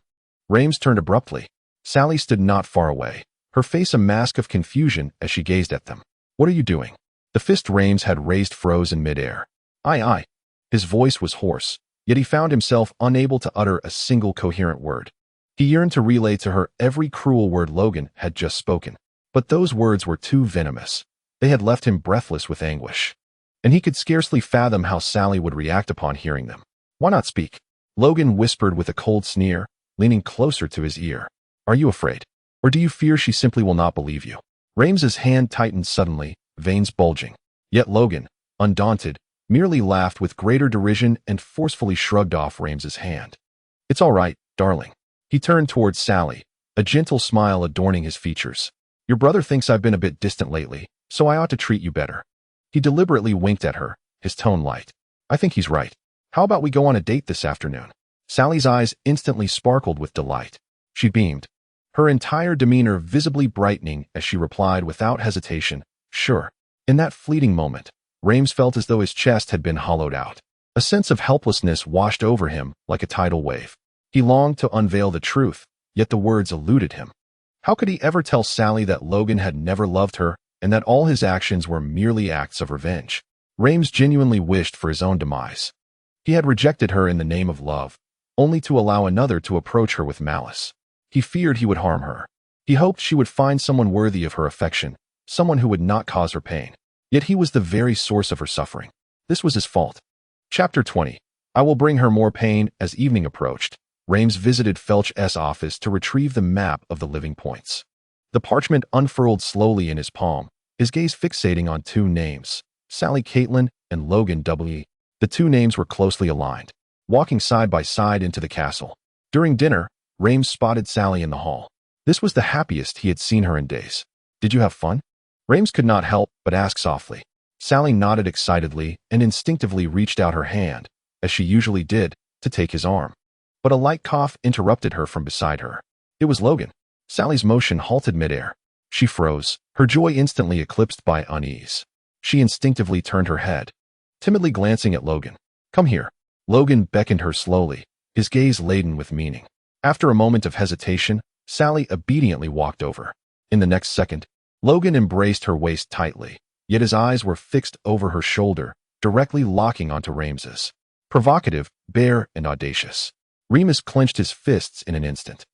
Rhymes turned abruptly. Sally stood not far away, her face a mask of confusion as she gazed at them. What are you doing? The fist Rhymes had raised froze in midair. Aye. His voice was hoarse, yet he found himself unable to utter a single coherent word. He yearned to relay to her every cruel word Logan had just spoken, but those words were too venomous. They had left him breathless with anguish, and he could scarcely fathom how Sally would react upon hearing them. Why not speak? Logan whispered with a cold sneer, leaning closer to his ear. Are you afraid? Or do you fear she simply will not believe you? Rhames's hand tightened suddenly, veins bulging. Yet Logan, undaunted, merely laughed with greater derision and forcefully shrugged off Rhames's hand. It's all right, darling. He turned towards Sally, a gentle smile adorning his features. Your brother thinks I've been a bit distant lately, so I ought to treat you better. He deliberately winked at her, his tone light. I think he's right. How about we go on a date this afternoon? Sally's eyes instantly sparkled with delight. She beamed, her entire demeanor visibly brightening as she replied without hesitation, sure. In that fleeting moment, Rhymes felt as though his chest had been hollowed out. A sense of helplessness washed over him like a tidal wave. He longed to unveil the truth, yet the words eluded him. How could he ever tell Sally that Logan had never loved her and that all his actions were merely acts of revenge? Rhymes genuinely wished for his own demise. He had rejected her in the name of love, only to allow another to approach her with malice. He feared he would harm her. He hoped she would find someone worthy of her affection, someone who would not cause her pain. Yet he was the very source of her suffering. This was his fault. Chapter 20. I will bring her more pain. As evening approached, Rhymes visited Felch's office to retrieve the map of the living points. The parchment unfurled slowly in his palm, his gaze fixating on two names, Sally Caitlin and Logan W. The two names were closely aligned, walking side by side into the castle. During dinner, Rhymes spotted Sally in the hall. This was the happiest he had seen her in days. Did you have fun? Rhymes could not help but ask softly. Sally nodded excitedly and instinctively reached out her hand, as she usually did, to take his arm. But a light cough interrupted her from beside her. It was Logan. Sally's motion halted midair. She froze, her joy instantly eclipsed by unease. She instinctively turned her head, timidly glancing at Logan. Come here. Logan beckoned her slowly, his gaze laden with meaning. After a moment of hesitation, Sally obediently walked over. In the next second, Logan embraced her waist tightly, yet his eyes were fixed over her shoulder, directly locking onto Rhames's. Provocative, bare, and audacious. Remus clenched his fists in an instant.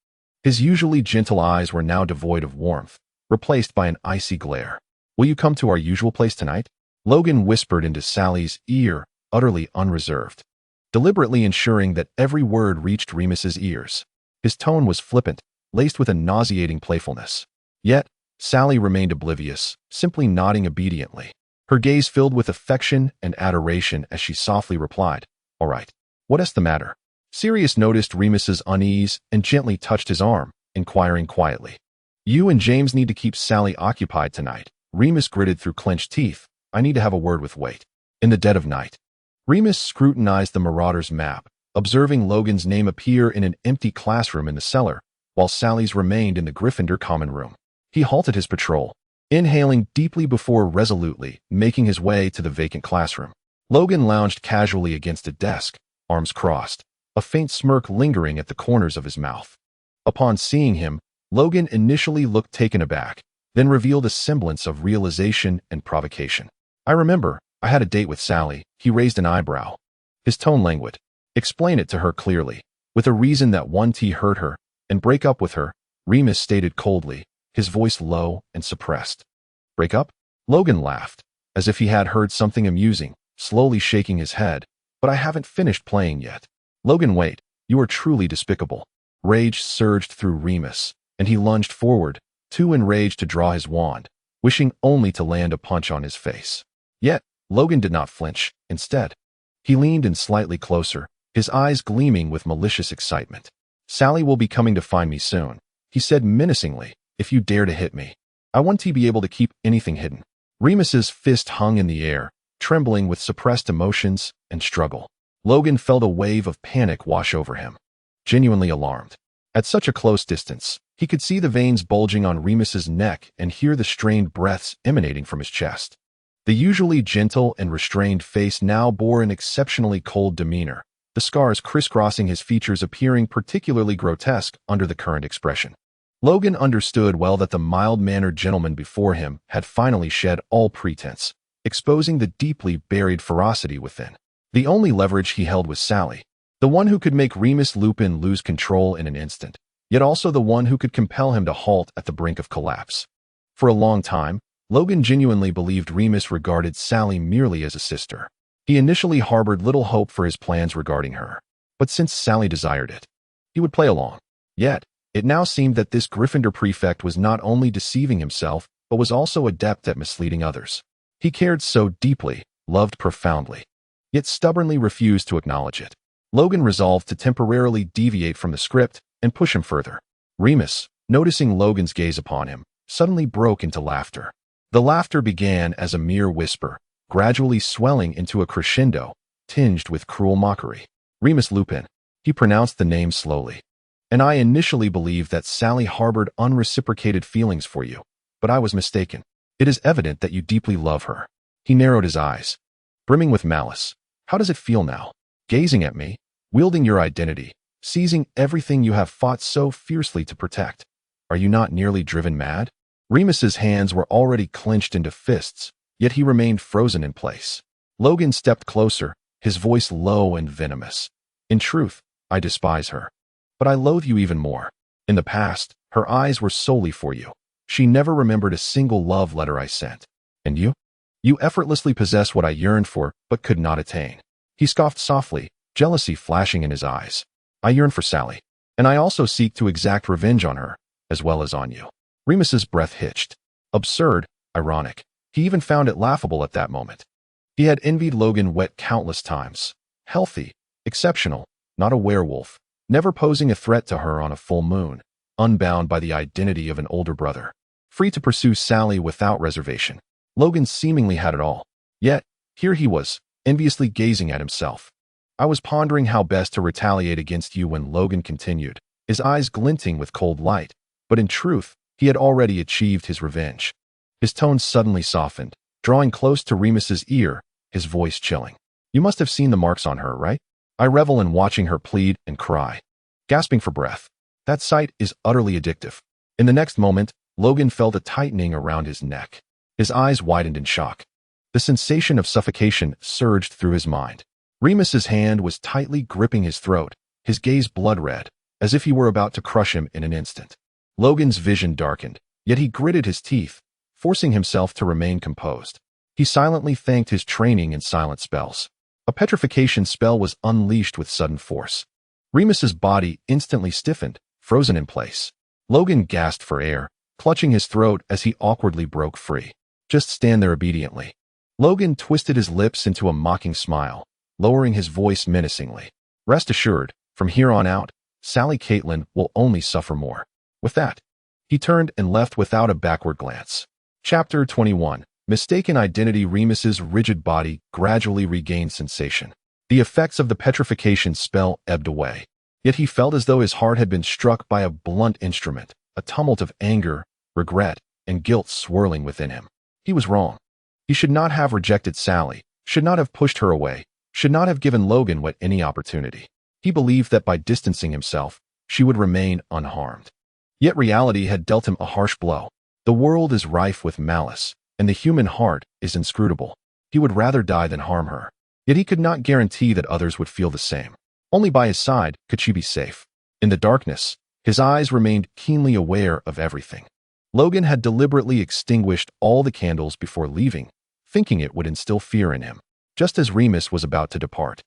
His usually gentle eyes were now devoid of warmth, replaced by an icy glare. Will you come to our usual place tonight? Logan whispered into Sally's ear, utterly unreserved, deliberately ensuring that every word reached Remus's ears. His tone was flippant, laced with a nauseating playfulness. Yet, Sally remained oblivious, simply nodding obediently. Her gaze filled with affection and adoration as she softly replied, All right. What is the matter? Sirius noticed Remus's unease and gently touched his arm, inquiring quietly. You and James need to keep Sally occupied tonight. Remus gritted through clenched teeth. I need to have a word with Wait. In the dead of night, Remus scrutinized the Marauders' map, observing Logan's name appear in an empty classroom in the cellar, while Sally's remained in the Gryffindor common room. He halted his patrol, inhaling deeply before resolutely making his way to the vacant classroom. Logan lounged casually against a desk, arms crossed, a faint smirk lingering at the corners of his mouth. Upon seeing him, Logan initially looked taken aback, then revealed a semblance of realization and provocation. I remember, I had a date with Sally. He raised an eyebrow. His tone languid. Explain it to her clearly, with a reason that 1T hurt her, and break up with her, Remus stated coldly, his voice low and suppressed. Break up? Logan laughed, as if he had heard something amusing, slowly shaking his head. But I haven't finished playing yet. Logan, wait, you are truly despicable. Rage surged through Remus, and he lunged forward, too enraged to draw his wand, wishing only to land a punch on his face. Yet, Logan did not flinch. Instead, he leaned in slightly closer, his eyes gleaming with malicious excitement. Sally will be coming to find me soon, he said menacingly, if you dare to hit me. I want to be able to keep anything hidden. Remus's fist hung in the air, trembling with suppressed emotions and struggle. Logan felt a wave of panic wash over him. Genuinely alarmed. At such a close distance, he could see the veins bulging on Remus's neck and hear the strained breaths emanating from his chest. The usually gentle and restrained face now bore an exceptionally cold demeanor, the scars crisscrossing his features appearing particularly grotesque under the current expression. Logan understood well that the mild-mannered gentleman before him had finally shed all pretense, exposing the deeply buried ferocity within. The only leverage he held was Sally, the one who could make Remus Lupin lose control in an instant, yet also the one who could compel him to halt at the brink of collapse. For a long time, Logan genuinely believed Remus regarded Sally merely as a sister. He initially harbored little hope for his plans regarding her, but since Sally desired it, he would play along. Yet, it now seemed that this Gryffindor prefect was not only deceiving himself, but was also adept at misleading others. He cared so deeply, loved profoundly, yet stubbornly refused to acknowledge it. Logan resolved to temporarily deviate from the script and push him further. Remus, noticing Logan's gaze upon him, suddenly broke into laughter. The laughter began as a mere whisper, gradually swelling into a crescendo, tinged with cruel mockery. Remus Lupin, he pronounced the name slowly. And I initially believed that Sally harbored unreciprocated feelings for you, but I was mistaken. It is evident that you deeply love her. He narrowed his eyes, brimming with malice. How does it feel now? Gazing at me, wielding your identity, seizing everything you have fought so fiercely to protect. Are you not nearly driven mad? Remus's hands were already clenched into fists, yet he remained frozen in place. Logan stepped closer, his voice low and venomous. In truth, I despise her. But I loathe you even more. In the past, her eyes were solely for you. She never remembered a single love letter I sent. And you? You effortlessly possess what I yearned for, but could not attain. He scoffed softly, jealousy flashing in his eyes. I yearn for Sally. And I also seek to exact revenge on her, as well as on you. Remus's breath hitched. Absurd, ironic. He even found it laughable at that moment. He had envied Logan wet countless times. Healthy, exceptional, not a werewolf, never posing a threat to her on a full moon, unbound by the identity of an older brother, free to pursue Sally without reservation. Logan seemingly had it all. Yet, here he was, enviously gazing at himself. I was pondering how best to retaliate against you when Logan continued, his eyes glinting with cold light, but in truth, he had already achieved his revenge. His tone suddenly softened, drawing close to Remus's ear, his voice chilling. You must have seen the marks on her, right? I revel in watching her plead and cry, gasping for breath. That sight is utterly addictive. In the next moment, Logan felt a tightening around his neck. His eyes widened in shock. The sensation of suffocation surged through his mind. Remus's hand was tightly gripping his throat, his gaze blood-red, as if he were about to crush him in an instant. Logan's vision darkened, yet he gritted his teeth, forcing himself to remain composed. He silently thanked his training in silent spells. A petrification spell was unleashed with sudden force. Remus's body instantly stiffened, frozen in place. Logan gasped for air, clutching his throat as he awkwardly broke free. Just stand there obediently. Logan twisted his lips into a mocking smile, lowering his voice menacingly. Rest assured, From here on out, Sally Caitlin will only suffer more. With that, he turned and left without a backward glance. Chapter 21. Mistaken identity. Remus's rigid body gradually regained sensation. The effects of the petrification spell ebbed away. Yet he felt as though his heart had been struck by a blunt instrument, a tumult of anger, regret, and guilt swirling within him. He was wrong. He should not have rejected Sally, should not have pushed her away, should not have given Logan any opportunity. He believed that by distancing himself, she would remain unharmed. Yet reality had dealt him a harsh blow. The world is rife with malice, and the human heart is inscrutable. He would rather die than harm her. Yet he could not guarantee that others would feel the same. Only by his side could she be safe. In the darkness, his eyes remained keenly aware of everything. Logan had deliberately extinguished all the candles before leaving, thinking it would instill fear in him. Just as Remus was about to depart,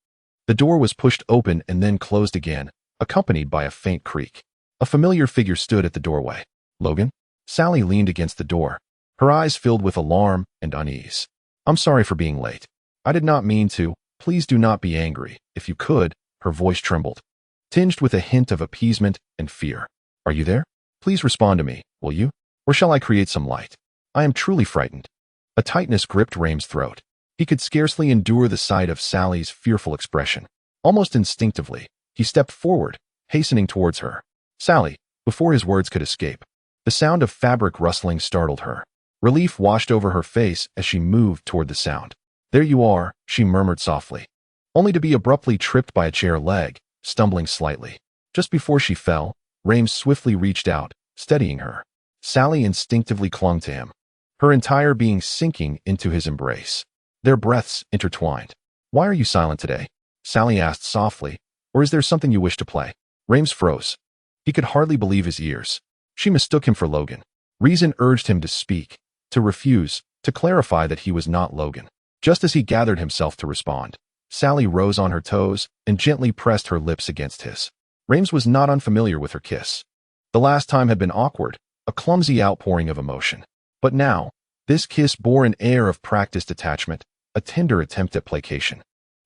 the door was pushed open and then closed again, accompanied by a faint creak. A familiar figure stood at the doorway. Logan? Sally leaned against the door, her eyes filled with alarm and unease. I'm sorry for being late. I did not mean to. Please do not be angry. If you could, her voice trembled, tinged with a hint of appeasement and fear. Are you there? Please respond to me, will you? Or shall I create some light? I am truly frightened. A tightness gripped Rame's throat. He could scarcely endure the sight of Sally's fearful expression. Almost instinctively, he stepped forward, hastening towards her. Sally, before his words could escape. The sound of fabric rustling startled her. Relief washed over her face as she moved toward the sound. There you are, she murmured softly, only to be abruptly tripped by a chair leg, stumbling slightly. Just before she fell, Rames swiftly reached out, steadying her. Sally instinctively clung to him, her entire being sinking into his embrace. Their breaths intertwined. Why are you silent today? Sally asked softly, or is there something you wish to play? Rames froze. He could hardly believe his ears. She mistook him for Logan. Reason urged him to speak, to refuse, to clarify that he was not Logan. Just as he gathered himself to respond, Sally rose on her toes and gently pressed her lips against his. Rames was not unfamiliar with her kiss. The last time had been awkward, a clumsy outpouring of emotion. But now, this kiss bore an air of practiced attachment, a tender attempt at placation,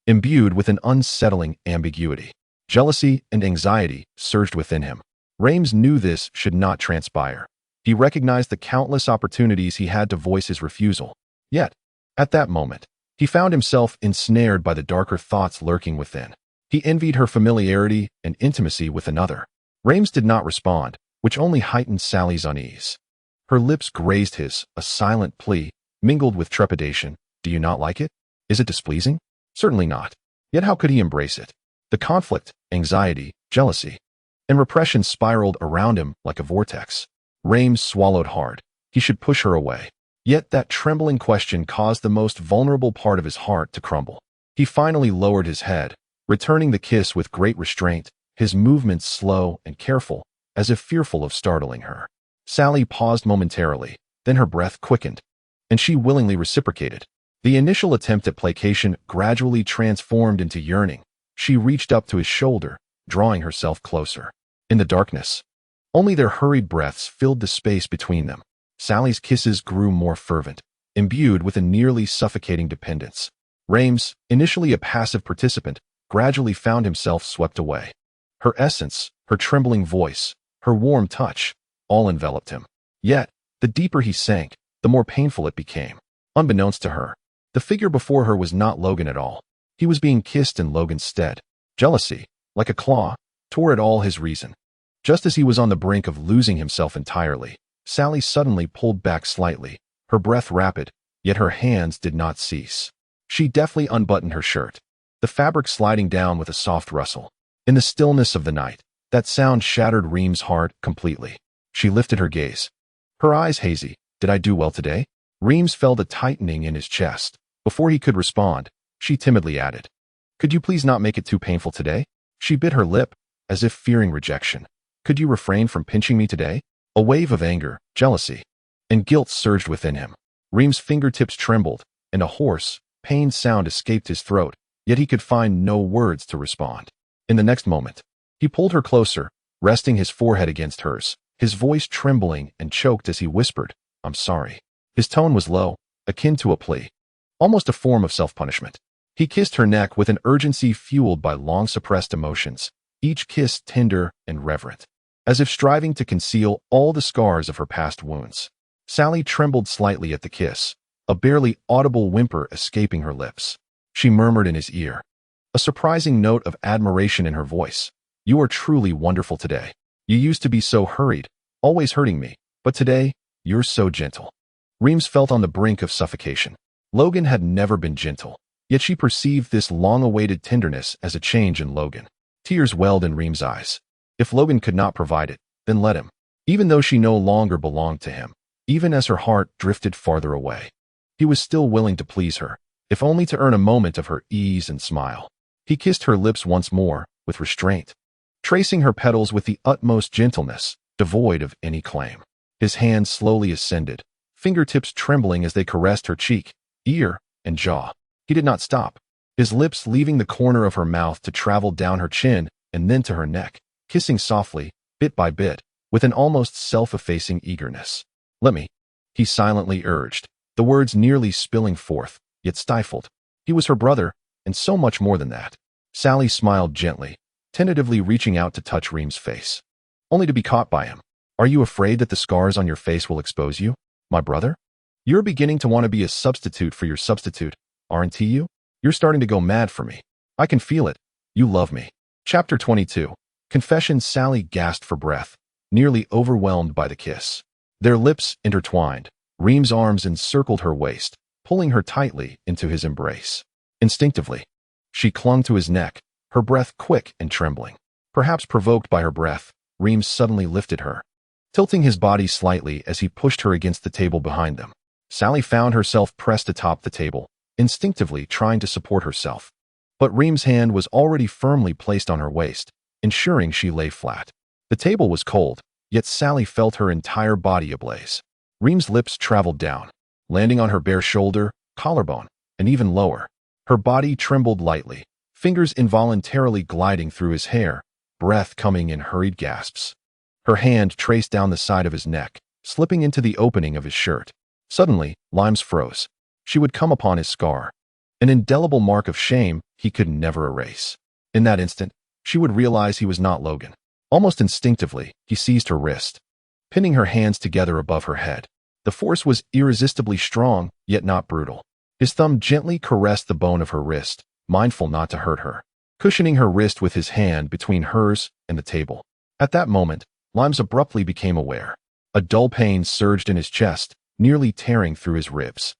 imbued with an unsettling ambiguity. Jealousy and anxiety surged within him. Rames knew this should not transpire. He recognized the countless opportunities he had to voice his refusal. Yet, at that moment, he found himself ensnared by the darker thoughts lurking within. He envied her familiarity and intimacy with another. Rames did not respond, which only heightened Sally's unease. Her lips grazed his, a silent plea, mingled with trepidation. Do you not like it? Is it displeasing? Certainly not. Yet how could he embrace it? The conflict, anxiety, jealousy, and repression spiraled around him like a vortex. Rames swallowed hard. He should push her away. Yet that trembling question caused the most vulnerable part of his heart to crumble. He finally lowered his head, returning the kiss with great restraint, his movements slow and careful, as if fearful of startling her. Sally paused momentarily, then her breath quickened, and she willingly reciprocated. The initial attempt at placation gradually transformed into yearning. She reached up to his shoulder, drawing herself closer. In the darkness, only their hurried breaths filled the space between them. Sally's kisses grew more fervent, imbued with a nearly suffocating dependence. Rames, initially a passive participant, gradually found himself swept away. Her essence, her trembling voice, her warm touch, all enveloped him. Yet, the deeper he sank, the more painful it became. Unbeknownst to her, the figure before her was not Logan at all. He was being kissed in Logan's stead. Jealousy, like a claw, tore at all his reason. Just as he was on the brink of losing himself entirely, Sally suddenly pulled back slightly, her breath rapid, yet her hands did not cease. She deftly unbuttoned her shirt, the fabric sliding down with a soft rustle. In the stillness of the night, that sound shattered Reem's heart completely. She lifted her gaze, her eyes hazy. Did I do well today? Reems felt a tightening in his chest. Before he could respond, she timidly added, Could you please not make it too painful today? She bit her lip, as if fearing rejection. Could you refrain from pinching me today? A wave of anger, jealousy, and guilt surged within him. Reem's fingertips trembled, and a hoarse, pained sound escaped his throat, yet he could find no words to respond. In the next moment, he pulled her closer, resting his forehead against hers, his voice trembling and choked as he whispered, I'm sorry. His tone was low, akin to a plea, almost a form of self-punishment. He kissed her neck with an urgency fueled by long-suppressed emotions, each kiss tender and reverent, as if striving to conceal all the scars of her past wounds. Sally trembled slightly at the kiss, a barely audible whimper escaping her lips. She murmured in his ear, a surprising note of admiration in her voice. "You are truly wonderful today. You used to be so hurried, always hurting me, but today, you're so gentle." Reams felt on the brink of suffocation. Logan had never been gentle, yet she perceived this long-awaited tenderness as a change in Logan. Tears welled in Reams' eyes. If Logan could not provide it, then let him. Even though she no longer belonged to him, even as her heart drifted farther away, he was still willing to please her, if only to earn a moment of her ease and smile. He kissed her lips once more, with restraint, tracing her petals with the utmost gentleness, devoid of any claim. His hand slowly ascended, fingertips trembling as they caressed her cheek, ear, and jaw. He did not stop, his lips leaving the corner of her mouth to travel down her chin and then to her neck, kissing softly, bit by bit, with an almost self-effacing eagerness. "Let me," he silently urged, the words nearly spilling forth, yet stifled. He was her brother, and so much more than that. Sally smiled gently, tentatively reaching out to touch Reams' face, only to be caught by him. "Are you afraid that the scars on your face will expose you, my brother? You're beginning to want to be a substitute for your substitute, aren't you? You're starting to go mad for me. I can feel it. You love me." Chapter 22. Confession. Sally gasped for breath, nearly overwhelmed by the kiss. Their lips intertwined. Reams' arms encircled her waist, pulling her tightly into his embrace. Instinctively, she clung to his neck, her breath quick and trembling. Perhaps provoked by her breath, Reams suddenly lifted her, tilting his body slightly as he pushed her against the table behind them. Sally found herself pressed atop the table, instinctively trying to support herself. But Reams' hand was already firmly placed on her waist, ensuring she lay flat. The table was cold, yet Sally felt her entire body ablaze. Reams' lips traveled down, landing on her bare shoulder, collarbone, and even lower. Her body trembled lightly, fingers involuntarily gliding through his hair, breath coming in hurried gasps. Her hand traced down the side of his neck, slipping into the opening of his shirt. Suddenly, Limes froze. She would come upon his scar, an indelible mark of shame he could never erase. In that instant, she would realize he was not Logan. Almost instinctively, he seized her wrist, pinning her hands together above her head. The force was irresistibly strong, yet not brutal. His thumb gently caressed the bone of her wrist, mindful not to hurt her, cushioning her wrist with his hand between hers and the table. At that moment, Limes abruptly became aware. A dull pain surged in his chest, nearly tearing through his ribs.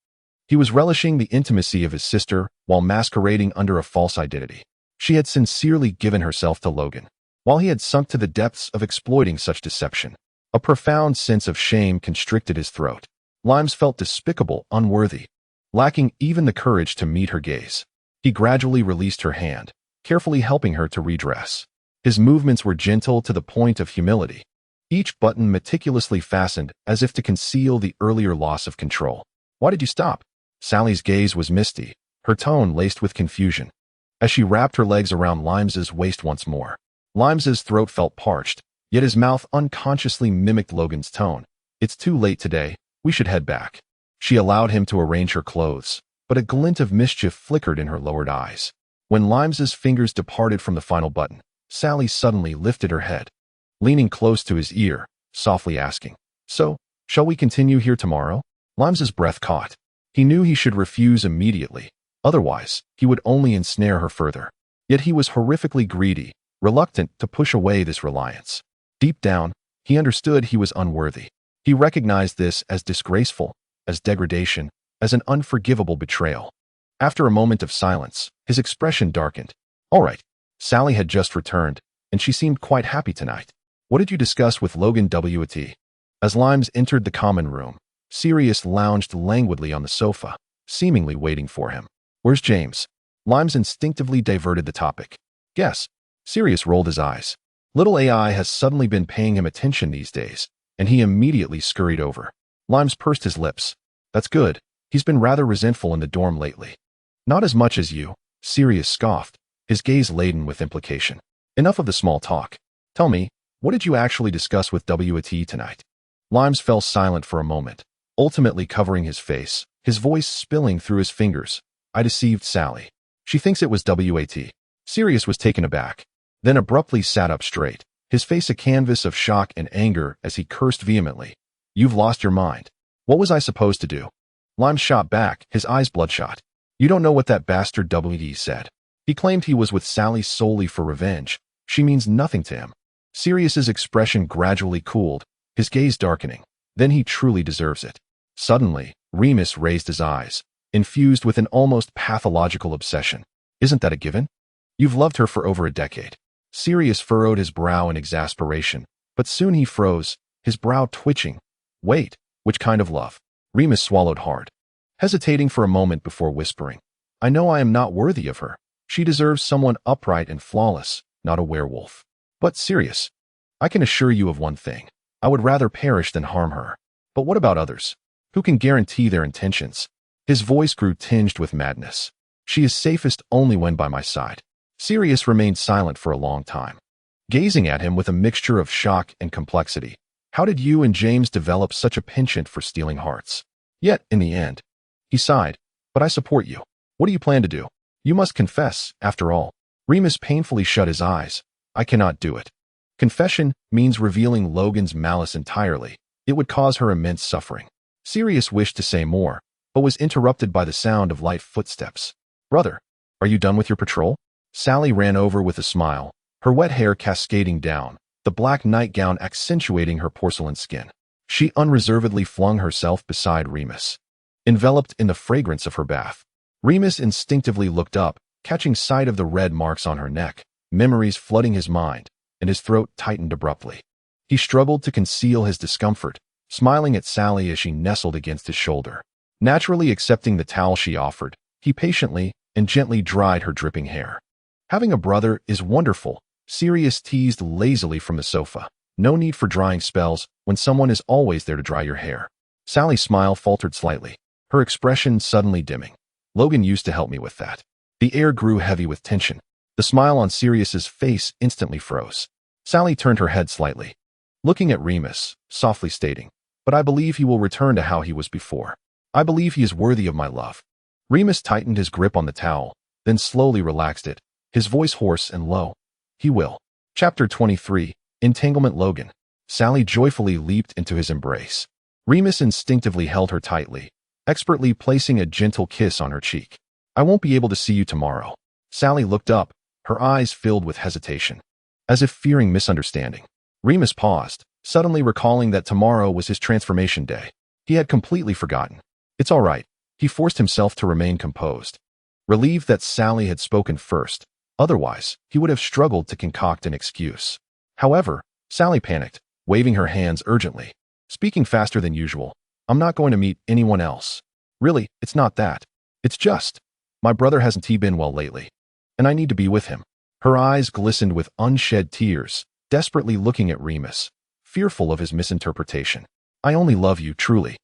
He was relishing the intimacy of his sister while masquerading under a false identity. She had sincerely given herself to Logan, while he had sunk to the depths of exploiting such deception. A profound sense of shame constricted his throat. Limes felt despicable, unworthy, lacking even the courage to meet her gaze. He gradually released her hand, carefully helping her to redress. His movements were gentle to the point of humility, each button meticulously fastened as if to conceal the earlier loss of control. "Why did you stop?" Sally's gaze was misty, her tone laced with confusion, as she wrapped her legs around Limes's waist once more. Limes's throat felt parched, yet his mouth unconsciously mimicked Logan's tone. "It's too late today, we should head back." She allowed him to arrange her clothes, but a glint of mischief flickered in her lowered eyes. When Limes's fingers departed from the final button, Sally suddenly lifted her head, leaning close to his ear, softly asking, "So, shall we continue here tomorrow?" Limes's breath caught. He knew he should refuse immediately, otherwise, he would only ensnare her further. Yet he was horrifically greedy, reluctant to push away this reliance. Deep down, he understood he was unworthy. He recognized this as disgraceful, as degradation, as an unforgivable betrayal. After a moment of silence, his expression darkened. "All right." Sally had just returned, and she seemed quite happy tonight. "What did you discuss with Logan W.T.?" As Limes entered the common room, Sirius lounged languidly on the sofa, seemingly waiting for him. "Where's James?" Limes instinctively diverted the topic. "Guess." Sirius rolled his eyes. Little AI has suddenly been paying him attention these days, and he immediately scurried over. Limes pursed his lips. "That's good. He's been rather resentful in the dorm lately." "Not as much as you," Sirius scoffed, his gaze laden with implication. "Enough of the small talk. Tell me, what did you actually discuss with W.T. tonight?" Limes fell silent for a moment, ultimately covering his face, his voice spilling through his fingers. "I deceived Sally. She thinks it was W.A.T." Sirius was taken aback. then abruptly sat up straight, his face a canvas of shock and anger as he cursed vehemently. "You've lost your mind. What was I supposed to do?" Lime shot back, his eyes bloodshot. "You don't know what that bastard W.E. said. He claimed he was with Sally solely for revenge. She means nothing to him." Sirius's expression gradually cooled, his gaze darkening. "Then he truly deserves it." Suddenly, Remus raised his eyes, infused with an almost pathological obsession. "Isn't that a given? You've loved her for over a decade." Sirius furrowed his brow in exasperation, but soon he froze, his brow twitching. "Wait, which kind of love?" Remus swallowed hard, hesitating for a moment before whispering. "I know I am not worthy of her. She deserves someone upright and flawless, not a werewolf. But Sirius, I can assure you of one thing. I would rather perish than harm her. But what about others? Who can guarantee their intentions?" His voice grew tinged with madness. "She is safest only when by my side." Sirius remained silent for a long time, gazing at him with a mixture of shock and complexity. "How did you and James develop such a penchant for stealing hearts?" Yet, in the end, he sighed. "But I support you. What do you plan to do? You must confess, after all." Remus painfully shut his eyes. "I cannot do it. Confession means revealing Logan's malice entirely. It would cause her immense suffering." Sirius wished to say more, but was interrupted by the sound of light footsteps. "Brother, are you done with your patrol?" Sally ran over with a smile, her wet hair cascading down, the black nightgown accentuating her porcelain skin. She unreservedly flung herself beside Remus, enveloped in the fragrance of her bath. Remus instinctively looked up, catching sight of the red marks on her neck, memories flooding his mind, and his throat tightened abruptly. He struggled to conceal his discomfort, smiling at Sally as she nestled against his shoulder. Naturally accepting the towel she offered, he patiently and gently dried her dripping hair. "Having a brother is wonderful," Sirius teased lazily from the sofa. "No need for drying spells when someone is always there to dry your hair." Sally's smile faltered slightly, her expression suddenly dimming. "Logan used to help me with that." The air grew heavy with tension. The smile on Sirius's face instantly froze. Sally turned her head slightly, looking at Remus, softly stating, "But I believe he will return to how he was before. I believe he is worthy of my love." Remus tightened his grip on the towel, then slowly relaxed it, his voice hoarse and low. "He will." Chapter 23, Entanglement. Logan. Sally joyfully leaped into his embrace. Remus instinctively held her tightly, expertly placing a gentle kiss on her cheek. "I won't be able to see you tomorrow." Sally looked up, her eyes filled with hesitation, as if fearing misunderstanding. Remus paused, suddenly recalling that tomorrow was his transformation day. He had completely forgotten. "It's all right." He forced himself to remain composed, relieved that Sally had spoken first. Otherwise, he would have struggled to concoct an excuse. However, Sally panicked, waving her hands urgently, speaking faster than usual. "I'm not going to meet anyone else. Really, it's not that. It's just, my brother hasn't been well lately, and I need to be with him." Her eyes glistened with unshed tears, desperately looking at Remus, fearful of his misinterpretation. "I only love you, truly."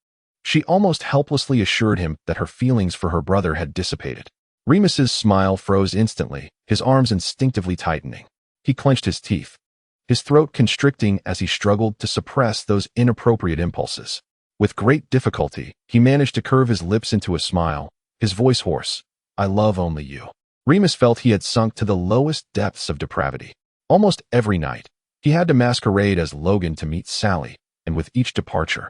She almost helplessly assured him that her feelings for her brother had dissipated. Remus's smile froze instantly, his arms instinctively tightening. He clenched his teeth, his throat constricting as he struggled to suppress those inappropriate impulses. With great difficulty, he managed to curve his lips into a smile, his voice hoarse. "I love only you." Remus felt he had sunk to the lowest depths of depravity. Almost every night, he had to masquerade as Logan to meet Sally, and with each departure,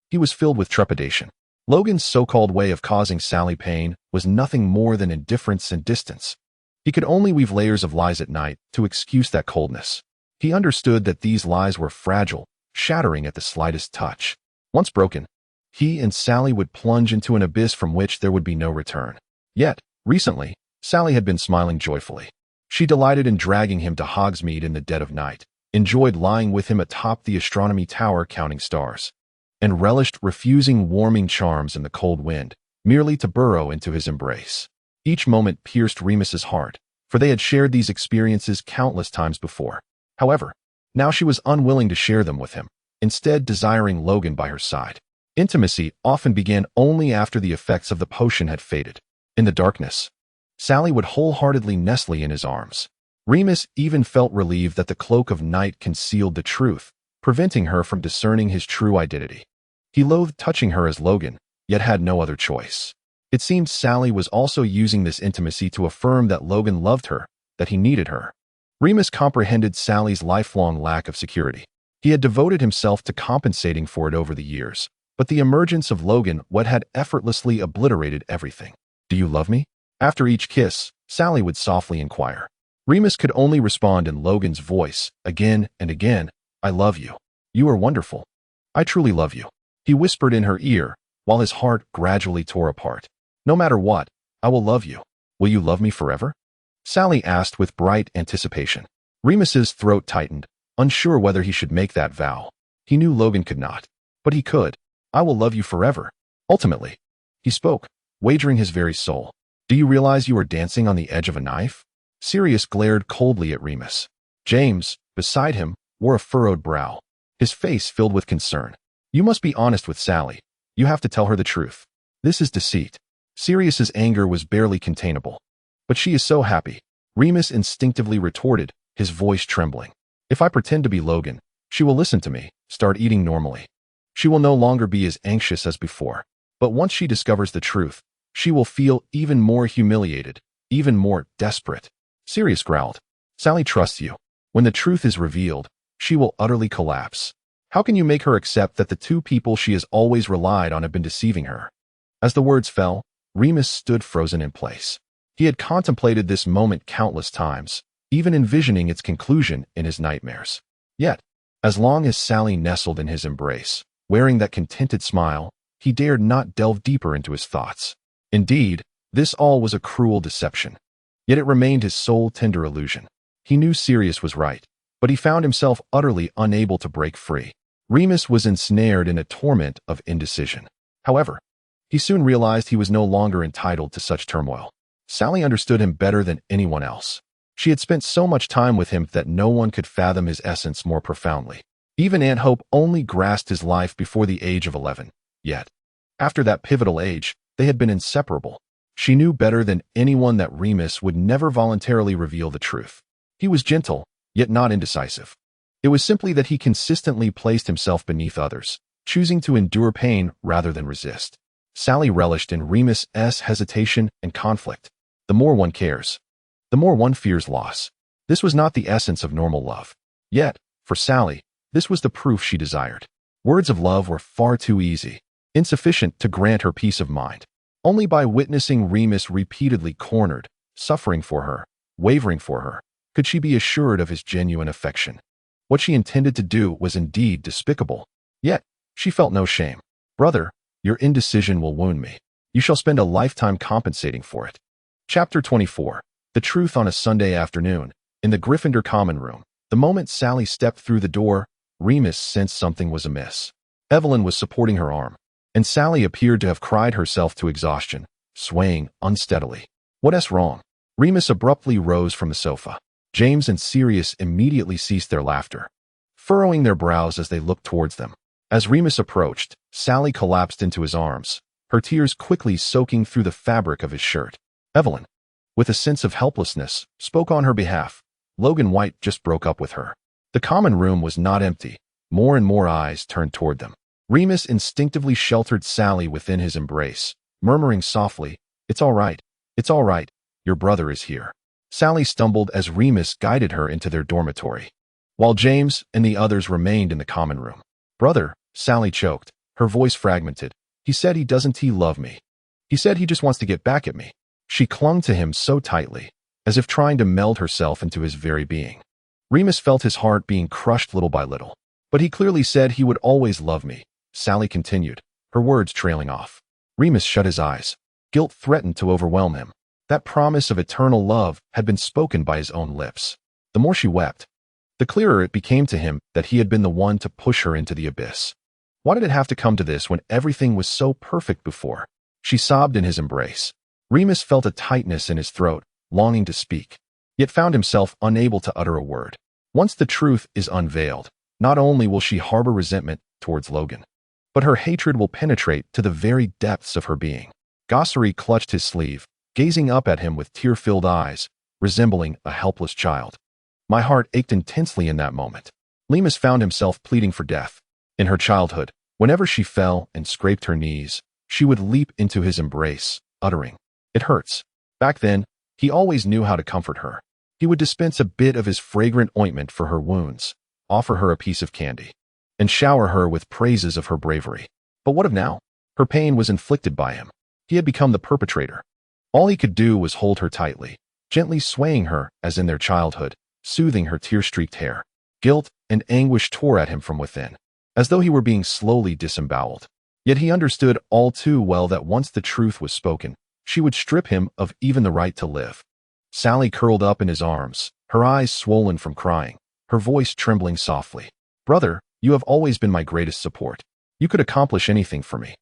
he was filled with trepidation. Logan's so-called way of causing Sally pain was nothing more than indifference and distance. He could only weave layers of lies at night to excuse that coldness. He understood that these lies were fragile, shattering at the slightest touch. Once broken, he and Sally would plunge into an abyss from which there would be no return. Yet, recently, Sally had been smiling joyfully. She delighted in dragging him to Hogsmeade in the dead of night, enjoyed lying with him atop the astronomy tower counting stars, and relished refusing warming charms in the cold wind, merely to burrow into his embrace. Each moment pierced Remus's heart, for they had shared these experiences countless times before. However, now she was unwilling to share them with him, instead desiring Logan by her side. Intimacy often began only after the effects of the potion had faded. In the darkness, Sally would wholeheartedly nestle in his arms. Remus even felt relieved that the cloak of night concealed the truth, preventing her from discerning his true identity. He loathed touching her as Logan, yet had no other choice. It seemed Sally was also using this intimacy to affirm that Logan loved her, that he needed her. Remus comprehended Sally's lifelong lack of security. He had devoted himself to compensating for it over the years, but the emergence of Logan had effortlessly obliterated everything. "Do you love me?" After each kiss, Sally would softly inquire. Remus could only respond in Logan's voice, again and again, "I love you. You are wonderful. I truly love you." He whispered in her ear, while his heart gradually tore apart. "No matter what, I will love you. Will you love me forever?" Sally asked with bright anticipation. Remus's throat tightened, unsure whether he should make that vow. He knew Logan could not, but he could. "I will love you forever." Ultimately, he spoke, wagering his very soul. "Do you realize you are dancing on the edge of a knife?" Sirius glared coldly at Remus. James, beside him, wore a furrowed brow, his face filled with concern. "You must be honest with Sally. You have to tell her the truth. This is deceit." Sirius's anger was barely containable. "But she is so happy," Remus instinctively retorted, his voice trembling. "If I pretend to be Logan, she will listen to me, start eating normally. She will no longer be as anxious as before. But once she discovers the truth, she will feel even more humiliated, even more desperate." Sirius growled. "Sally trusts you. When the truth is revealed, she will utterly collapse. How can you make her accept that the two people she has always relied on have been deceiving her?" As the words fell, Remus stood frozen in place. He had contemplated this moment countless times, even envisioning its conclusion in his nightmares. Yet, as long as Sally nestled in his embrace, wearing that contented smile, he dared not delve deeper into his thoughts. Indeed, this all was a cruel deception. Yet it remained his soul-tender illusion. He knew Sirius was right, but he found himself utterly unable to break free. Remus was ensnared in a torment of indecision. However, he soon realized he was no longer entitled to such turmoil. Sally understood him better than anyone else. She had spent so much time with him that no one could fathom his essence more profoundly. Even Aunt Hope only grasped his life before the age of 11. Yet, after that pivotal age, they had been inseparable. She knew better than anyone that Remus would never voluntarily reveal the truth. He was gentle, yet not indecisive. It was simply that he consistently placed himself beneath others, choosing to endure pain rather than resist. Sally relished in Remus's hesitation and conflict. The more one cares, the more one fears loss. This was not the essence of normal love. Yet, for Sally, this was the proof she desired. Words of love were far too easy, insufficient to grant her peace of mind. Only by witnessing Remus repeatedly cornered, suffering for her, wavering for her, could she be assured of his genuine affection. What she intended to do was indeed despicable. Yet, she felt no shame. "Brother, your indecision will wound me. You shall spend a lifetime compensating for it." Chapter 24. The Truth on a Sunday Afternoon. In the Gryffindor common room, the moment Sally stepped through the door, Remus sensed something was amiss. Evelyn was supporting her arm, and Sally appeared to have cried herself to exhaustion, swaying unsteadily. "What's wrong?" Remus abruptly rose from the sofa. James and Sirius immediately ceased their laughter, furrowing their brows as they looked towards them. As Remus approached, Sally collapsed into his arms, her tears quickly soaking through the fabric of his shirt. Evelyn, with a sense of helplessness, spoke on her behalf. Logan White just broke up with her. The common room was not empty. More and more eyes turned toward them. Remus instinctively sheltered Sally within his embrace, murmuring softly, "It's all right. It's all right. Your brother is here." Sally stumbled as Remus guided her into their dormitory, while James and the others remained in the common room. "Brother," Sally choked, her voice fragmented. "He said he doesn't love me. He said he just wants to get back at me." She clung to him so tightly, as if trying to meld herself into his very being. Remus felt his heart being crushed little by little. "But he clearly said he would always love me," Sally continued, her words trailing off. Remus shut his eyes. Guilt threatened to overwhelm him. That promise of eternal love had been spoken by his own lips. The more she wept, the clearer it became to him that he had been the one to push her into the abyss. Why did it have to come to this when everything was so perfect before? She sobbed in his embrace. Remus felt a tightness in his throat, longing to speak, yet found himself unable to utter a word. Once the truth is unveiled, not only will she harbor resentment towards Logan, but her hatred will penetrate to the very depths of her being. Gossary clutched his sleeve, gazing up at him with tear-filled eyes, resembling a helpless child. My heart ached intensely in that moment. Remus found himself pleading for death. In her childhood, whenever she fell and scraped her knees, she would leap into his embrace, uttering, "It hurts." Back then, he always knew how to comfort her. He would dispense a bit of his fragrant ointment for her wounds, offer her a piece of candy, and shower her with praises of her bravery. But what of now? Her pain was inflicted by him. He had become the perpetrator. All he could do was hold her tightly, gently swaying her as in their childhood, soothing her tear-streaked hair. Guilt and anguish tore at him from within, as though he were being slowly disemboweled. Yet he understood all too well that once the truth was spoken, she would strip him of even the right to live. Sally curled up in his arms, her eyes swollen from crying, her voice trembling softly. "Brother, you have always been my greatest support. You could accomplish anything for me.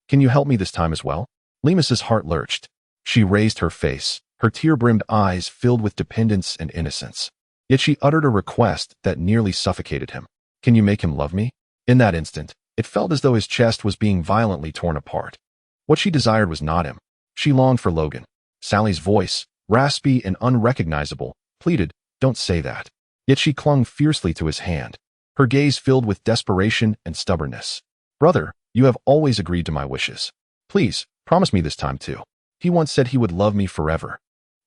Can you help me this time as well?" Lemus's heart lurched. She raised her face, her tear-brimmed eyes filled with dependence and innocence. Yet she uttered a request that nearly suffocated him. "Can you make him love me?" In that instant, it felt as though his chest was being violently torn apart. What she desired was not him. She longed for Logan. Sally's voice, raspy and unrecognizable, pleaded, "Don't say that." Yet she clung fiercely to his hand, her gaze filled with desperation and stubbornness. "Brother, you have always agreed to my wishes. Please, promise me this time too. He once said he would love me forever."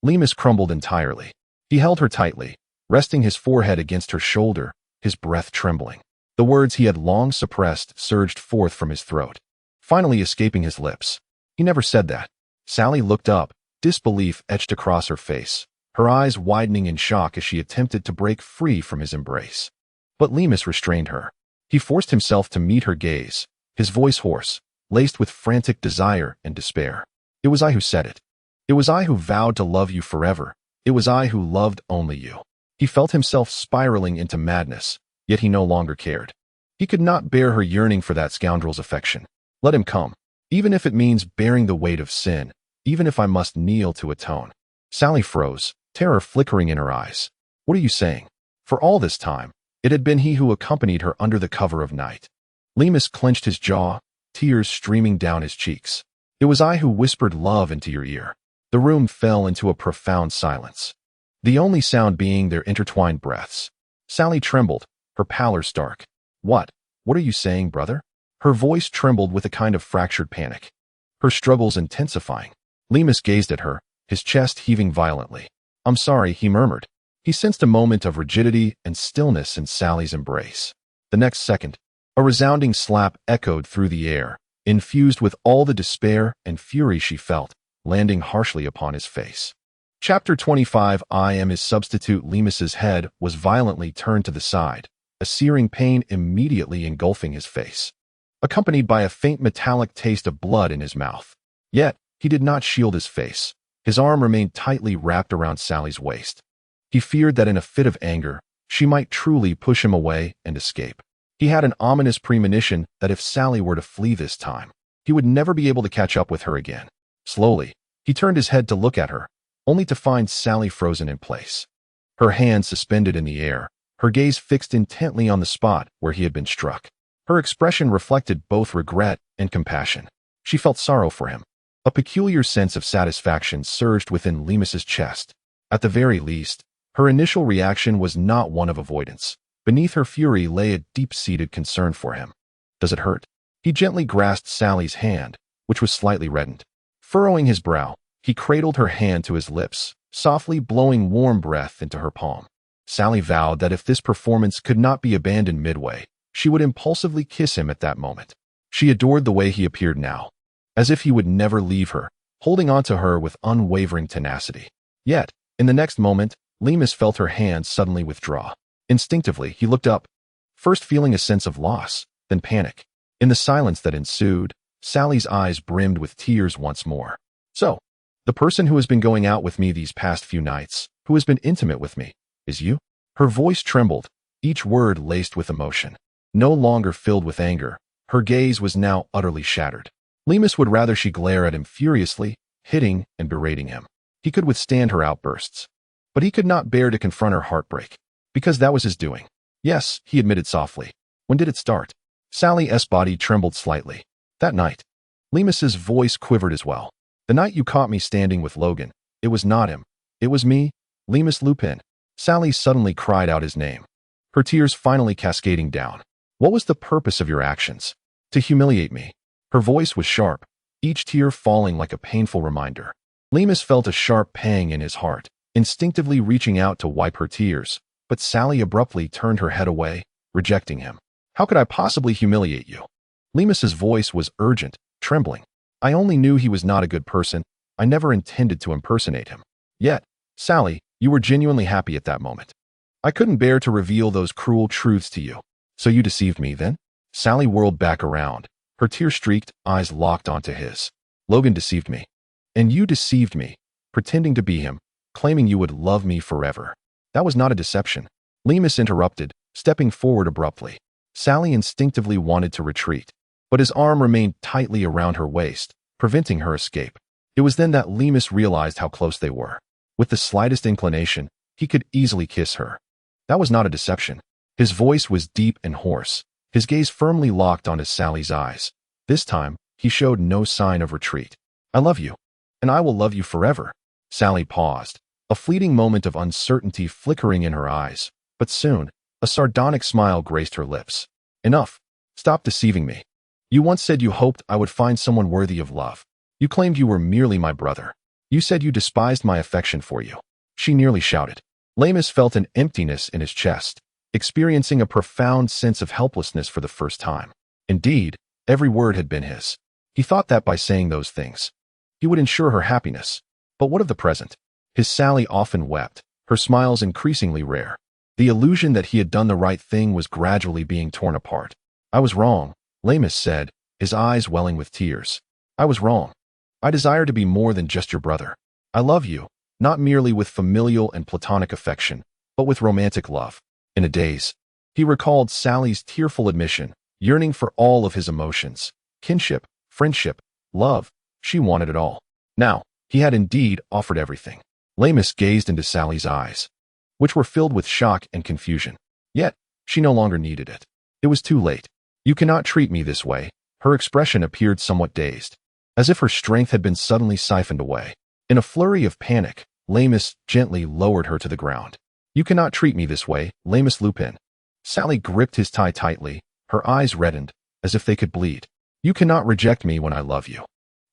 Lemus crumbled entirely. He held her tightly, resting his forehead against her shoulder, his breath trembling. The words he had long suppressed surged forth from his throat, finally escaping his lips. "He never said that." Sally looked up, disbelief etched across her face, her eyes widening in shock as she attempted to break free from his embrace. But Lemus restrained her. He forced himself to meet her gaze, his voice hoarse, laced with frantic desire and despair. "It was I who said it. It was I who vowed to love you forever. It was I who loved only you." He felt himself spiraling into madness, yet he no longer cared. He could not bear her yearning for that scoundrel's affection. Let him come, even if it means bearing the weight of sin, even if I must kneel to atone. Sally froze, terror flickering in her eyes. "What are you saying?" For all this time, it had been he who accompanied her under the cover of night. Lemus clenched his jaw, tears streaming down his cheeks. "It was I who whispered love into your ear." The room fell into a profound silence, the only sound being their intertwined breaths. Sally trembled, her pallor stark. What are you saying, brother?" Her voice trembled with a kind of fractured panic, her struggles intensifying. Lemus gazed at her, his chest heaving violently. "I'm sorry," he murmured. He sensed a moment of rigidity and stillness in Sally's embrace. The next second, a resounding slap echoed through the air, infused with all the despair and fury she felt, landing harshly upon his face. Chapter 25. "I am his substitute." Lemus's head was violently turned to the side, a searing pain immediately engulfing his face, accompanied by a faint metallic taste of blood in his mouth. Yet, he did not shield his face. His arm remained tightly wrapped around Sally's waist. He feared that in a fit of anger, she might truly push him away and escape. He had an ominous premonition that if Sally were to flee this time, he would never be able to catch up with her again. Slowly, he turned his head to look at her, only to find Sally frozen in place, her hands suspended in the air, her gaze fixed intently on the spot where he had been struck. Her expression reflected both regret and compassion. She felt sorrow for him. A peculiar sense of satisfaction surged within Lemus's chest. At the very least, her initial reaction was not one of avoidance. Beneath her fury lay a deep-seated concern for him. "Does it hurt?" He gently grasped Sally's hand, which was slightly reddened. Furrowing his brow, he cradled her hand to his lips, softly blowing warm breath into her palm. Sally vowed that if this performance could not be abandoned midway, she would impulsively kiss him at that moment. She adored the way he appeared now, as if he would never leave her, holding on to her with unwavering tenacity. Yet, in the next moment, Lemus felt her hand suddenly withdraw. Instinctively, he looked up, first feeling a sense of loss, then panic. In the silence that ensued, Sally's eyes brimmed with tears once more. "So, the person who has been going out with me these past few nights, who has been intimate with me, is you?" Her voice trembled, each word laced with emotion. No longer filled with anger, her gaze was now utterly shattered. Lemus would rather she glare at him furiously, hitting and berating him. He could withstand her outbursts, but he could not bear to confront her heartbreak, because that was his doing. "Yes," he admitted softly. "When did it start?" Sally's body trembled slightly. "That night." Lemus's voice quivered as well. "The night you caught me standing with Logan. It was not him. It was me, Lemus Lupin." Sally suddenly cried out his name, her tears finally cascading down. "What was the purpose of your actions?" "To humiliate me." Her voice was sharp, each tear falling like a painful reminder. Lemus felt a sharp pang in his heart, instinctively reaching out to wipe her tears, but Sally abruptly turned her head away, rejecting him. How could I possibly humiliate you? Lemus's voice was urgent, trembling. I only knew he was not a good person. I never intended to impersonate him. Yet, Sally, you were genuinely happy at that moment. I couldn't bear to reveal those cruel truths to you. So you deceived me then? Sally whirled back around, her tear-streaked eyes locked onto his. Logan deceived me. And you deceived me, pretending to be him, claiming you would love me forever. That was not a deception. Lemus interrupted, stepping forward abruptly. Sally instinctively wanted to retreat, but his arm remained tightly around her waist, preventing her escape. It was then that Lemus realized how close they were. With the slightest inclination, he could easily kiss her. That was not a deception. His voice was deep and hoarse, his gaze firmly locked onto Sally's eyes. This time, he showed no sign of retreat. I love you, and I will love you forever. Sally paused, a fleeting moment of uncertainty flickering in her eyes, but soon, a sardonic smile graced her lips. Enough. Stop deceiving me. You once said you hoped I would find someone worthy of love. You claimed you were merely my brother. You said you despised my affection for you. She nearly shouted. Lemus felt an emptiness in his chest, experiencing a profound sense of helplessness for the first time. Indeed, every word had been his. He thought that by saying those things, he would ensure her happiness. But what of the present? His Sally often wept, her smiles increasingly rare. The illusion that he had done the right thing was gradually being torn apart. I was wrong, Lemus said, his eyes welling with tears. I was wrong. I desire to be more than just your brother. I love you, not merely with familial and platonic affection, but with romantic love. In a daze, he recalled Sally's tearful admission, yearning for all of his emotions. Kinship, friendship, love. She wanted it all. Now, he had indeed offered everything. Lemus gazed into Sally's eyes, which were filled with shock and confusion. Yet, she no longer needed it. It was too late. You cannot treat me this way. Her expression appeared somewhat dazed, as if her strength had been suddenly siphoned away. In a flurry of panic, Lemus gently lowered her to the ground. You cannot treat me this way, Lemus Lupin. Sally gripped his tie tightly, her eyes reddened, as if they could bleed. You cannot reject me when I love you,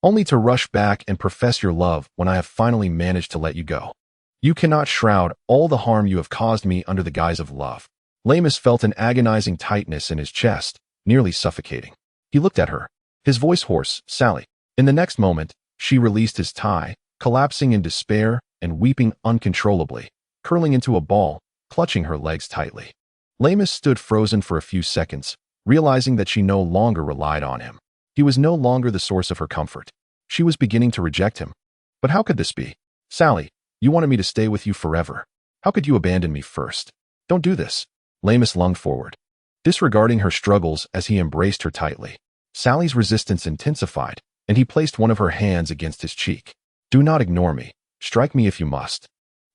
only to rush back and profess your love when I have finally managed to let you go. You cannot shroud all the harm you have caused me under the guise of love. Lemus felt an agonizing tightness in his chest, nearly suffocating. He looked at her, his voice hoarse. Sally. In the next moment, she released his tie, collapsing in despair and weeping uncontrollably, curling into a ball, clutching her legs tightly. Lemus stood frozen for a few seconds, realizing that she no longer relied on him. He was no longer the source of her comfort. She was beginning to reject him. But how could this be? Sally, you wanted me to stay with you forever. How could you abandon me first? Don't do this. Lemus lunged forward, disregarding her struggles as he embraced her tightly. Sally's resistance intensified, and he placed one of her hands against his cheek. Do not ignore me. Strike me if you must.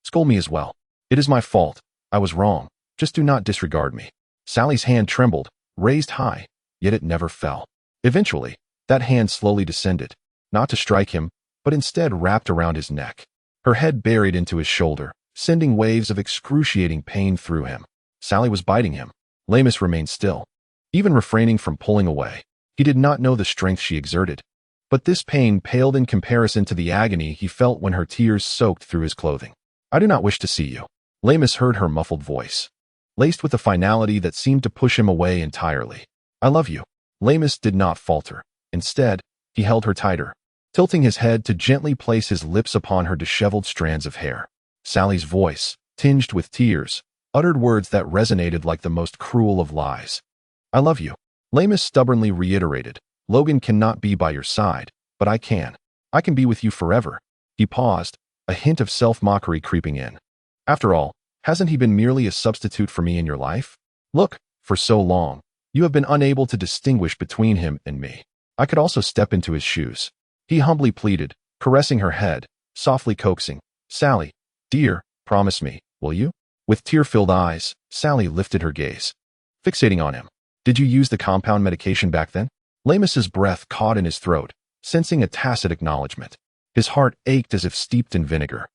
Scold me as well. It is my fault. I was wrong. Just do not disregard me. Sally's hand trembled, raised high, yet it never fell. Eventually, that hand slowly descended, not to strike him, but instead wrapped around his neck. Her head buried into his shoulder, sending waves of excruciating pain through him. Sally was biting him. Lemus remained still, even refraining from pulling away. He did not know the strength she exerted, but this pain paled in comparison to the agony he felt when her tears soaked through his clothing. I do not wish to see you. Lemus heard her muffled voice, laced with a finality that seemed to push him away entirely. I love you. Lemus did not falter. Instead, he held her tighter, tilting his head to gently place his lips upon her disheveled strands of hair. Sally's voice, tinged with tears, uttered words that resonated like the most cruel of lies. I love you. Lemus stubbornly reiterated. Logan cannot be by your side, but I can. I can be with you forever. He paused, a hint of self-mockery creeping in. After all, hasn't he been merely a substitute for me in your life? Look, for so long, you have been unable to distinguish between him and me. I could also step into his shoes. He humbly pleaded, caressing her head, softly coaxing. Sally, dear, promise me, will you? With tear-filled eyes, Sally lifted her gaze, fixating on him. Did you use the compound medication back then? Lemus's breath caught in his throat, sensing a tacit acknowledgement. His heart ached as if steeped in vinegar.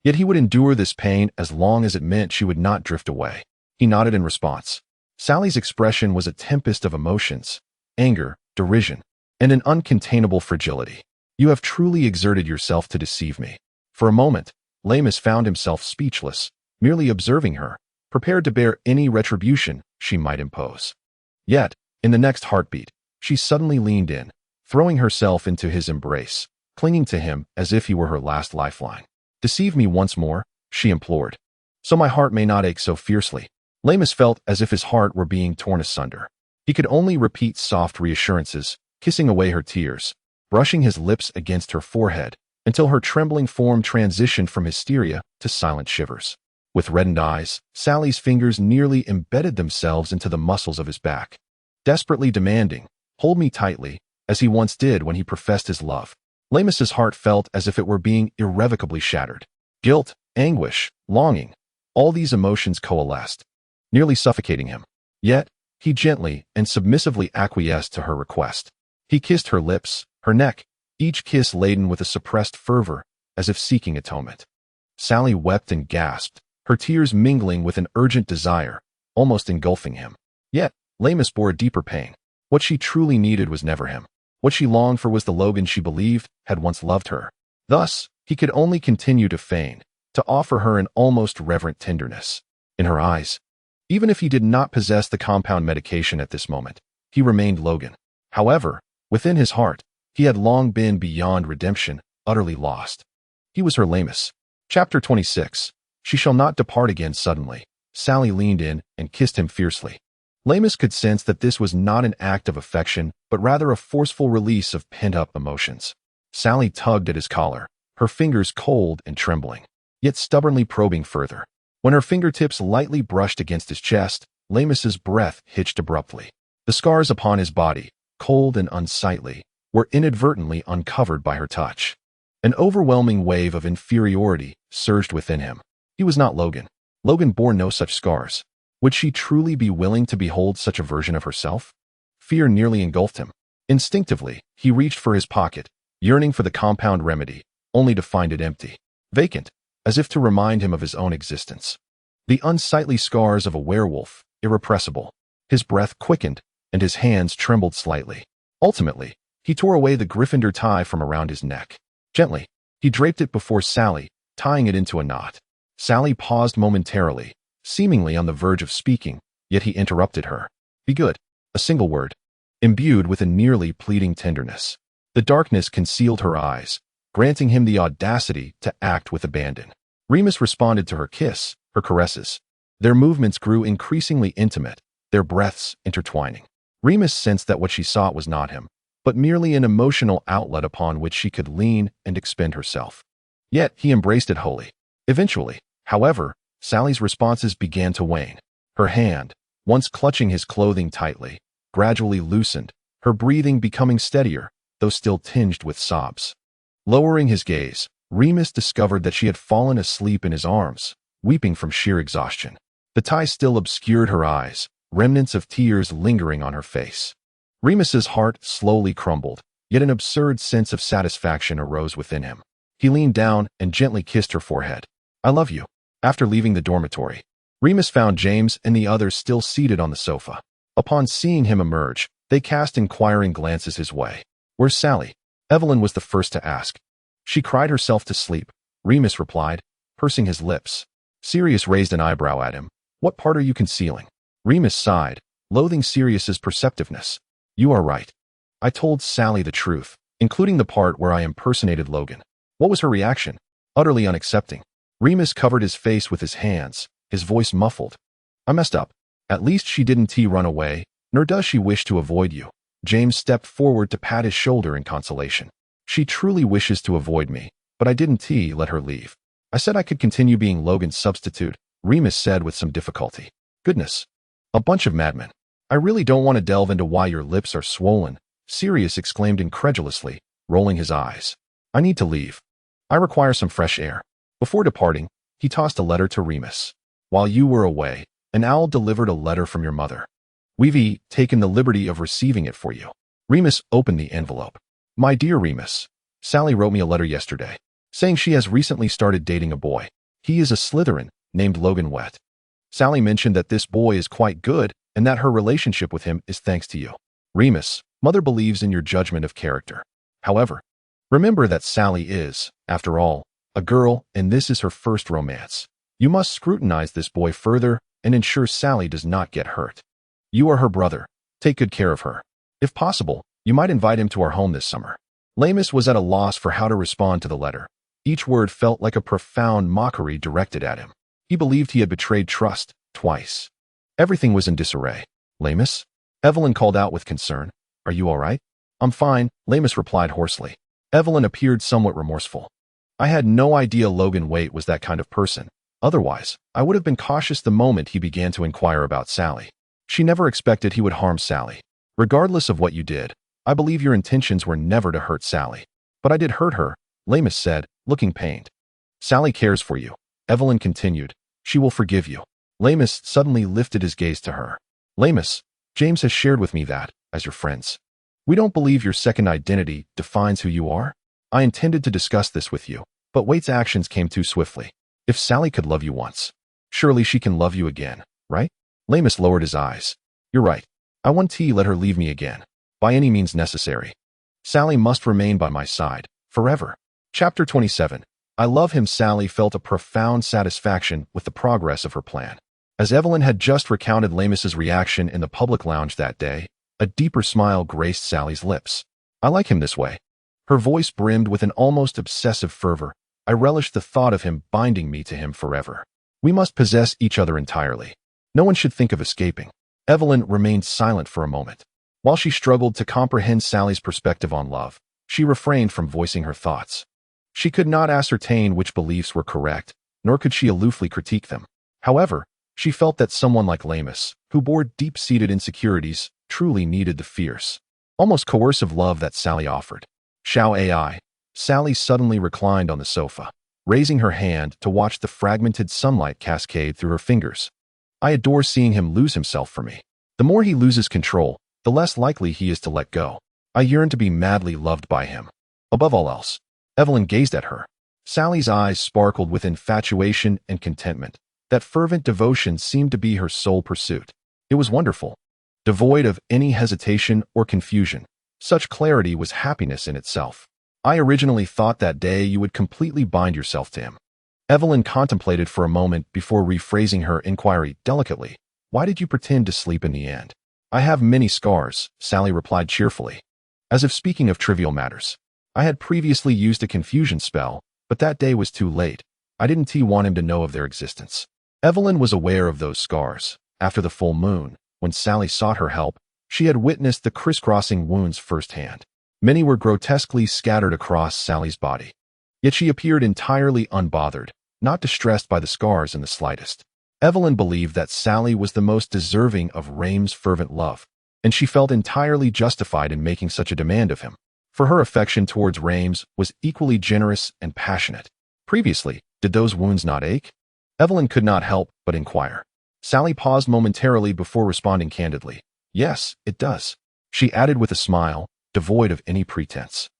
Yet he would endure this pain as long as it meant she would not drift away. He nodded in response. Sally's expression was a tempest of emotions, anger, derision, and an uncontainable fragility. You have truly exerted yourself to deceive me. For a moment, Lamus found himself speechless, merely observing her, prepared to bear any retribution she might impose. Yet, in the next heartbeat, she suddenly leaned in, throwing herself into his embrace, clinging to him as if he were her last lifeline. "Deceive me once more," she implored, "so my heart may not ache so fiercely." Lamus felt as if his heart were being torn asunder. He could only repeat soft reassurances, kissing away her tears, brushing his lips against her forehead, until her trembling form transitioned from hysteria to silent shivers. With reddened eyes, Sally's fingers nearly embedded themselves into the muscles of his back, desperately demanding, "Hold me tightly," as he once did when he professed his love. Lamus's heart felt as if it were being irrevocably shattered. Guilt, anguish, longing, all these emotions coalesced, nearly suffocating him. Yet, he gently and submissively acquiesced to her request. He kissed her lips, her neck, each kiss laden with a suppressed fervor, as if seeking atonement. Sally wept and gasped, her tears mingling with an urgent desire, almost engulfing him. Yet, Lamus bore a deeper pain. What she truly needed was never him. What she longed for was the Logan she believed had once loved her. Thus, he could only continue to feign, to offer her an almost reverent tenderness. In her eyes, even if he did not possess the compound medication at this moment, he remained Logan. However, within his heart, he had long been beyond redemption, utterly lost. He was her Lamus. Chapter 26. She shall not depart again suddenly. Sally leaned in and kissed him fiercely. Lamus could sense that this was not an act of affection, but rather a forceful release of pent-up emotions. Sally tugged at his collar, her fingers cold and trembling, yet stubbornly probing further. When her fingertips lightly brushed against his chest, Lamus's breath hitched abruptly. The scars upon his body, cold and unsightly, were inadvertently uncovered by her touch. An overwhelming wave of inferiority surged within him. He was not Logan. Logan bore no such scars. Would she truly be willing to behold such a version of herself? Fear nearly engulfed him. Instinctively, he reached for his pocket, yearning for the compound remedy, only to find it empty, vacant, as if to remind him of his own existence. The unsightly scars of a werewolf, irrepressible. His breath quickened, and his hands trembled slightly. Ultimately, he tore away the Gryffindor tie from around his neck. Gently, he draped it before Sally, tying it into a knot. Sally paused momentarily, seemingly on the verge of speaking, yet he interrupted her. "Be good." A single word, imbued with a nearly pleading tenderness. The darkness concealed her eyes, granting him the audacity to act with abandon. Remus responded to her kiss, her caresses. Their movements grew increasingly intimate, their breaths intertwining. Remus sensed that what she sought was not him, but merely an emotional outlet upon which she could lean and expend herself. Yet he embraced it wholly. Eventually, however, Sally's responses began to wane. Her hand, once clutching his clothing tightly, gradually loosened, her breathing becoming steadier, though still tinged with sobs. Lowering his gaze, Remus discovered that she had fallen asleep in his arms, weeping from sheer exhaustion. The tie still obscured her eyes, remnants of tears lingering on her face. Remus's heart slowly crumbled, yet an absurd sense of satisfaction arose within him. He leaned down and gently kissed her forehead. "I love you." After leaving the dormitory, Remus found James and the others still seated on the sofa. Upon seeing him emerge, they cast inquiring glances his way. "Where's Sally?" Evelyn was the first to ask. "She cried herself to sleep," Remus replied, pursing his lips. Sirius raised an eyebrow at him. "What part are you concealing?" Remus sighed, loathing Sirius's perceptiveness. "You are right. I told Sally the truth, including the part where I impersonated Logan." What was her reaction? Utterly unaccepting. Remus covered his face with his hands, his voice muffled. "I messed up. At least she didn't run away, nor does she wish to avoid you." James stepped forward to pat his shoulder in consolation. "She truly wishes to avoid me, but I didn't let her leave. I said I could continue being Logan's substitute," Remus said with some difficulty. "Goodness. A bunch of madmen. I really don't want to delve into why your lips are swollen," Sirius exclaimed incredulously, rolling his eyes. "I need to leave. I require some fresh air." Before departing, he tossed a letter to Remus. "While you were away, an owl delivered a letter from your mother. We've taken the liberty of receiving it for you." Remus opened the envelope. "My dear Remus, Sally wrote me a letter yesterday, saying she has recently started dating a boy. He is a Slytherin, named Logan Wet. Sally mentioned that this boy is quite good and that her relationship with him is thanks to you. Remus, Mother believes in your judgment of character. However, remember that Sally is, after all, A girl, and this is her first romance. You must scrutinize this boy further and ensure Sally does not get hurt. You are her brother. Take good care of her. If possible, you might invite him to our home this summer. Lamus was at a loss for how to respond to the letter. Each word felt like a profound mockery directed at him. He believed he had betrayed trust twice. Everything was in disarray. Lamus? Evelyn called out with concern. Are you all right? I'm fine, Lamus replied hoarsely. Evelyn appeared somewhat remorseful. I had no idea Logan Waite was that kind of person. Otherwise, I would have been cautious the moment he began to inquire about Sally. She never expected he would harm Sally. Regardless of what you did, I believe your intentions were never to hurt Sally. But I did hurt her, Lamus said, looking pained. Sally cares for you, Evelyn continued. She will forgive you. Lamus suddenly lifted his gaze to her. Lamus, James has shared with me that, as your friends, we don't believe your second identity defines who you are. I intended to discuss this with you, but Waite's actions came too swiftly. If Sally could love you once, surely she can love you again, right? Lamus lowered his eyes. You're right. I won't let her leave me again, by any means necessary. Sally must remain by my side, forever. Chapter 27. I love him. Sally felt a profound satisfaction with the progress of her plan. As Evelyn had just recounted Lamus's reaction in the public lounge that day, a deeper smile graced Sally's lips. I like him this way. Her voice brimmed with an almost obsessive fervor. I relish the thought of him binding me to him forever. We must possess each other entirely. No one should think of escaping. Evelyn remained silent for a moment. While she struggled to comprehend Sally's perspective on love, she refrained from voicing her thoughts. She could not ascertain which beliefs were correct, nor could she aloofly critique them. However, she felt that someone like Lamus, who bore deep-seated insecurities, truly needed the fierce, almost coercive love that Sally offered. Shall AI? Sally suddenly reclined on the sofa, raising her hand to watch the fragmented sunlight cascade through her fingers. I adore seeing him lose himself for me. The more he loses control, the less likely he is to let go. I yearn to be madly loved by him. Above all else. Evelyn gazed at her. Sally's eyes sparkled with infatuation and contentment. That fervent devotion seemed to be her sole pursuit. It was wonderful. Devoid of any hesitation or confusion, such clarity was happiness in itself. I originally thought that day you would completely bind yourself to him. Evelyn contemplated for a moment before rephrasing her inquiry delicately. Why did you pretend to sleep in the end? I have many scars, Sally replied cheerfully, as if speaking of trivial matters. I had previously used a confusion spell, but that day was too late. I didn't want him to know of their existence. Evelyn was aware of those scars. After the full moon, when Sally sought her help, she had witnessed the crisscrossing wounds firsthand. Many were grotesquely scattered across Sally's body. Yet she appeared entirely unbothered, not distressed by the scars in the slightest. Evelyn believed that Sally was the most deserving of Raim's fervent love, and she felt entirely justified in making such a demand of him. For her affection towards Raim's was equally generous and passionate. Previously, did those wounds not ache? Evelyn could not help but inquire. Sally paused momentarily before responding candidly. Yes, it does. She added with a smile, devoid of any pretense.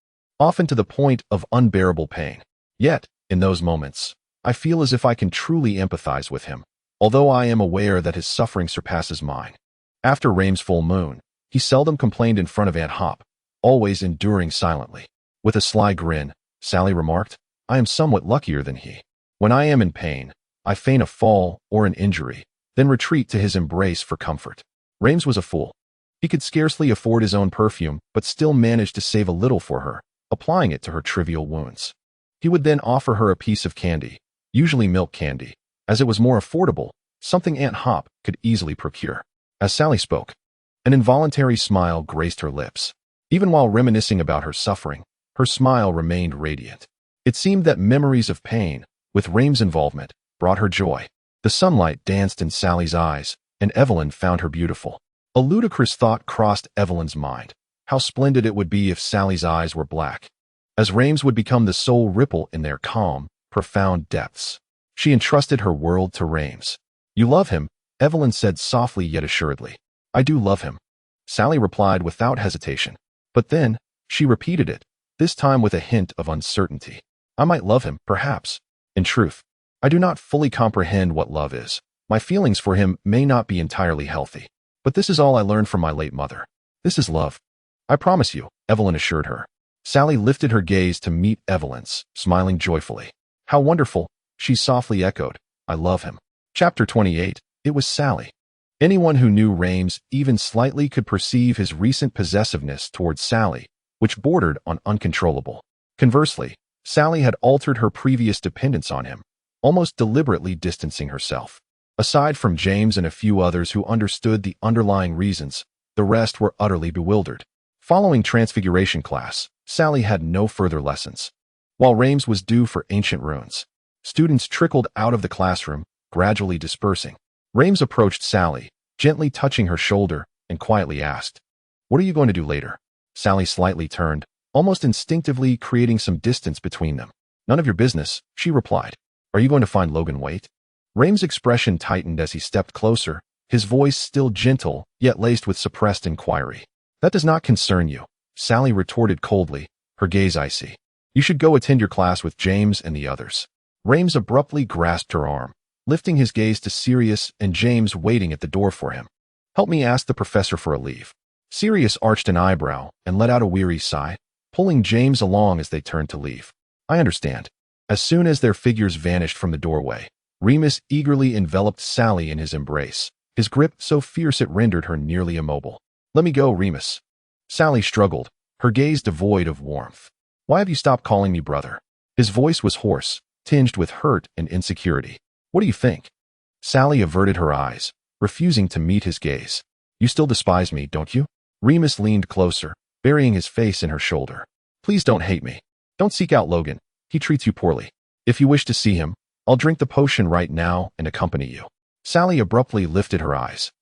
Often to the point of unbearable pain. Yet, in those moments, I feel as if I can truly empathize with him, although I am aware that his suffering surpasses mine. After Raim's full moon, he seldom complained in front of Aunt Hop, always enduring silently. With a sly grin, Sally remarked, I am somewhat luckier than he. When I am in pain, I feign a fall or an injury, then retreat to his embrace for comfort. Rames was a fool. He could scarcely afford his own perfume, but still managed to save a little for her, applying it to her trivial wounds. He would then offer her a piece of candy, usually milk candy, as it was more affordable, something Aunt Hop could easily procure. As Sally spoke, an involuntary smile graced her lips. Even while reminiscing about her suffering, her smile remained radiant. It seemed that memories of pain, with Raim's involvement, brought her joy. The sunlight danced in Sally's eyes, and Evelyn found her beautiful. A ludicrous thought crossed Evelyn's mind. How splendid it would be if Sally's eyes were black, as Raim's would become the sole ripple in their calm, profound depths. She entrusted her world to Raim's. You love him, Evelyn said softly yet assuredly. I do love him, Sally replied without hesitation. But then, she repeated it, this time with a hint of uncertainty. I might love him, perhaps. In truth, I do not fully comprehend what love is. My feelings for him may not be entirely healthy. But this is all I learned from my late mother. This is love. I promise you, Evelyn assured her. Sally lifted her gaze to meet Evelyn's, smiling joyfully. How wonderful, she softly echoed. I love him. Chapter 28. It was Sally. Anyone who knew Rames even slightly could perceive his recent possessiveness towards Sally, which bordered on uncontrollable. Conversely, Sally had altered her previous dependence on him, almost deliberately distancing herself. Aside from James and a few others who understood the underlying reasons, the rest were utterly bewildered. Following Transfiguration class, Sally had no further lessons. While Rames was due for ancient runes, students trickled out of the classroom, gradually dispersing. Rames approached Sally, gently touching her shoulder, and quietly asked, "What are you going to do later?" Sally slightly turned, almost instinctively creating some distance between them. "None of your business," she replied. "Are you going to find Logan Waite?" Rames' expression tightened as he stepped closer, his voice still gentle, yet laced with suppressed inquiry. "That does not concern you," Sally retorted coldly, her gaze icy. "You should go attend your class with James and the others." Rames abruptly grasped her arm, lifting his gaze to Sirius and James waiting at the door for him. "Help me ask the professor for a leave." Sirius arched an eyebrow and let out a weary sigh, pulling James along as they turned to leave. "I understand." As soon as their figures vanished from the doorway, Remus eagerly enveloped Sally in his embrace, his grip so fierce it rendered her nearly immobile. "Let me go, Remus." Sally struggled, her gaze devoid of warmth. "Why have you stopped calling me brother?" His voice was hoarse, tinged with hurt and insecurity. "What do you think?" Sally averted her eyes, refusing to meet his gaze. "You still despise me, don't you?" Remus leaned closer, burying his face in her shoulder. "Please don't hate me. Don't seek out Logan. He treats you poorly. If you wish to see him, I'll drink the potion right now and accompany you." Sally abruptly lifted her eyes,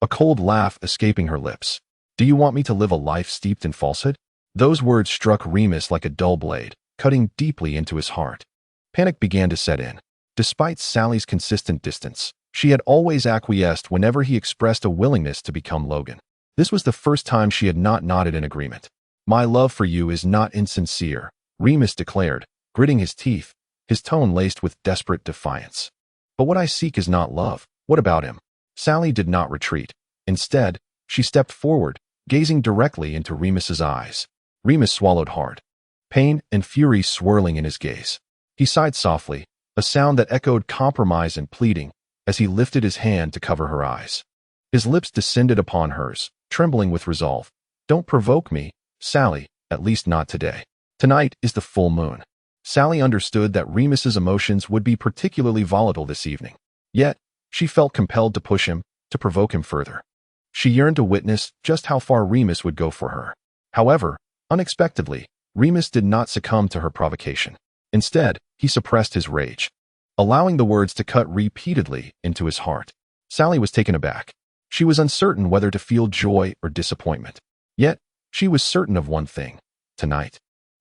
a cold laugh escaping her lips. "Do you want me to live a life steeped in falsehood?" Those words struck Remus like a dull blade, cutting deeply into his heart. Panic began to set in. Despite Sally's consistent distance, she had always acquiesced whenever he expressed a willingness to become Logan. This was the first time she had not nodded in agreement. "My love for you is not insincere," Remus declared, gritting his teeth, his tone laced with desperate defiance. "But what I seek is not love. What about him?" Sally did not retreat. Instead, she stepped forward, gazing directly into Remus's eyes. Remus swallowed hard, pain and fury swirling in his gaze. He sighed softly, a sound that echoed compromise and pleading, as he lifted his hand to cover her eyes. His lips descended upon hers, trembling with resolve. "Don't provoke me, Sally, at least not today. Tonight is the full moon." Sally understood that Remus's emotions would be particularly volatile this evening. Yet, she felt compelled to push him, to provoke him further. She yearned to witness just how far Remus would go for her. However, unexpectedly, Remus did not succumb to her provocation. Instead, he suppressed his rage, allowing the words to cut repeatedly into his heart. Sally was taken aback. She was uncertain whether to feel joy or disappointment. Yet, she was certain of one thing. Tonight,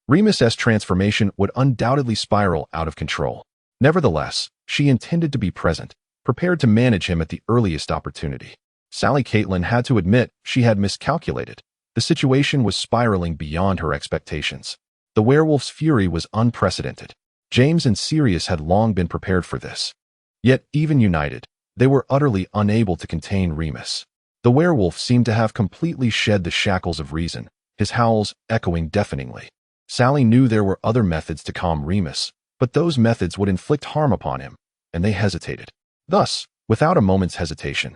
Remus's transformation would undoubtedly spiral out of control. Nevertheless, she intended to be present, prepared to manage him at the earliest opportunity. Sally Caitlin had to admit she had miscalculated. The situation was spiraling beyond her expectations. The werewolf's fury was unprecedented. James and Sirius had long been prepared for this. Yet, even united, they were utterly unable to contain Remus. The werewolf seemed to have completely shed the shackles of reason, his howls echoing deafeningly. Sally knew there were other methods to calm Remus, but those methods would inflict harm upon him, and they hesitated. Thus, without a moment's hesitation,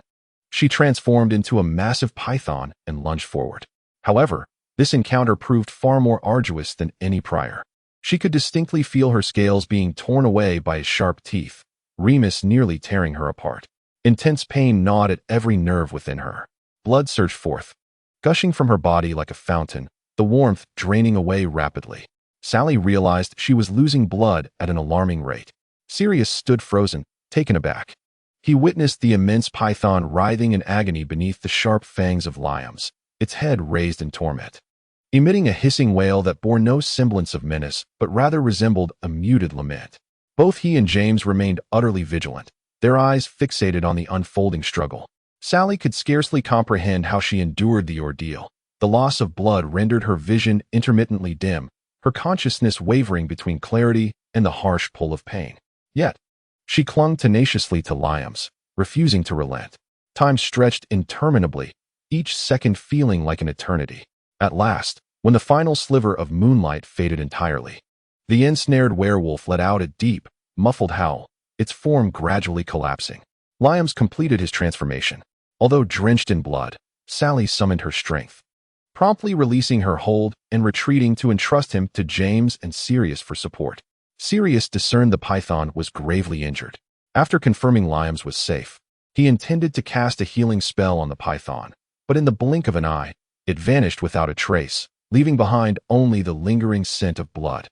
she transformed into a massive python and lunged forward. However, this encounter proved far more arduous than any prior. She could distinctly feel her scales being torn away by his sharp teeth, Remus nearly tearing her apart. Intense pain gnawed at every nerve within her. Blood surged forth, gushing from her body like a fountain, the warmth draining away rapidly. Sally realized she was losing blood at an alarming rate. Sirius stood frozen, taken aback. He witnessed the immense python writhing in agony beneath the sharp fangs of Liams, its head raised in torment, emitting a hissing wail that bore no semblance of menace, but rather resembled a muted lament. Both he and James remained utterly vigilant, their eyes fixated on the unfolding struggle. Sally could scarcely comprehend how she endured the ordeal. The loss of blood rendered her vision intermittently dim, her consciousness wavering between clarity and the harsh pull of pain. Yet, she clung tenaciously to Liams, refusing to relent. Time stretched interminably, each second feeling like an eternity. At last, when the final sliver of moonlight faded entirely, the ensnared werewolf let out a deep, muffled howl, its form gradually collapsing. Liams completed his transformation. Although drenched in blood, Sally summoned her strength, promptly releasing her hold and retreating to entrust him to James and Sirius for support. Sirius discerned the python was gravely injured. After confirming Liams was safe, he intended to cast a healing spell on the python, but in the blink of an eye, it vanished without a trace, leaving behind only the lingering scent of blood.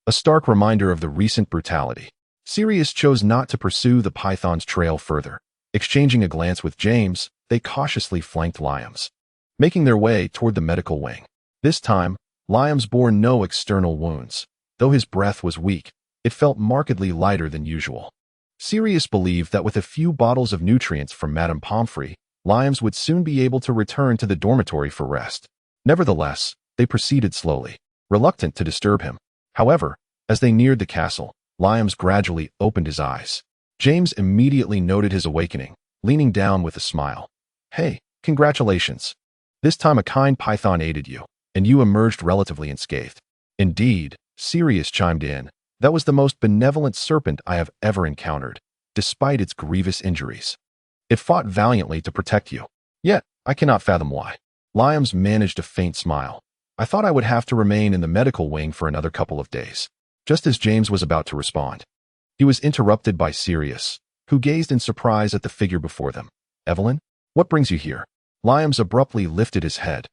A stark reminder of the recent brutality. Sirius chose not to pursue the python's trail further. Exchanging a glance with James, they cautiously flanked Liams, making their way toward the medical wing. This time, Liams bore no external wounds. Though his breath was weak, it felt markedly lighter than usual. Sirius believed that with a few bottles of nutrients from Madame Pomfrey, Liams would soon be able to return to the dormitory for rest. Nevertheless, they proceeded slowly, reluctant to disturb him. However, as they neared the castle, Liams gradually opened his eyes. James immediately noted his awakening, leaning down with a smile. "Hey, congratulations. This time a kind python aided you, and you emerged relatively unscathed." "Indeed," Sirius chimed in, "that was the most benevolent serpent I have ever encountered, despite its grievous injuries. It fought valiantly to protect you. Yet, I cannot fathom why." Liams managed a faint smile. "I thought I would have to remain in the medical wing for another couple of days." Just as James was about to respond, he was interrupted by Sirius, who gazed in surprise at the figure before them. "Evelyn, what brings you here?" Liams abruptly lifted his head,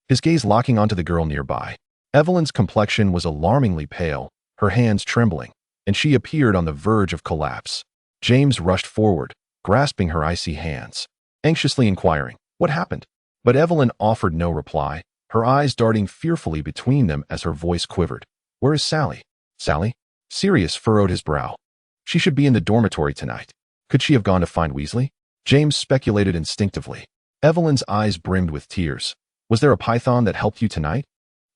his gaze locking onto the girl nearby. Evelyn's complexion was alarmingly pale, her hands trembling, and she appeared on the verge of collapse. James rushed forward, grasping her icy hands, anxiously inquiring, "What happened?" But Evelyn offered no reply, her eyes darting fearfully between them as her voice quivered. "Where is Sally?" "Sally?" Sirius furrowed his brow. "She should be in the dormitory tonight. Could she have gone to find Weasley?" James speculated instinctively. Evelyn's eyes brimmed with tears. "Was there a python that helped you tonight?"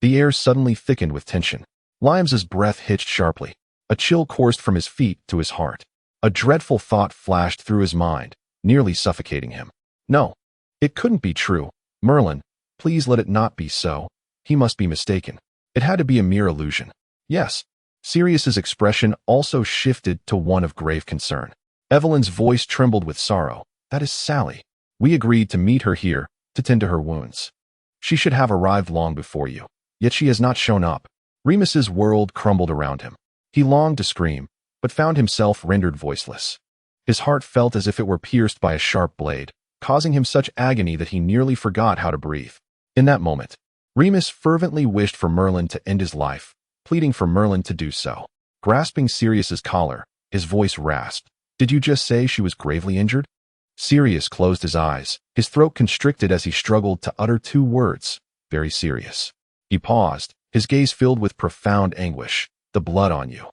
The air suddenly thickened with tension. Liams's breath hitched sharply. A chill coursed from his feet to his heart. A dreadful thought flashed through his mind, nearly suffocating him. No, it couldn't be true. Merlin, please let it not be so. He must be mistaken. It had to be a mere illusion. Yes. Sirius's expression also shifted to one of grave concern. Evelyn's voice trembled with sorrow. "That is Sally. We agreed to meet her here, to tend to her wounds. She should have arrived long before you, yet she has not shown up." Remus's world crumbled around him. He longed to scream, but found himself rendered voiceless. His heart felt as if it were pierced by a sharp blade, causing him such agony that he nearly forgot how to breathe. In that moment, Remus fervently wished for Merlin to end his life, pleading for Merlin to do so. Grasping Sirius's collar, his voice rasped. "Did you just say she was gravely injured?" Sirius closed his eyes, his throat constricted as he struggled to utter two words. "Very serious." He paused, his gaze filled with profound anguish. "The blood on you.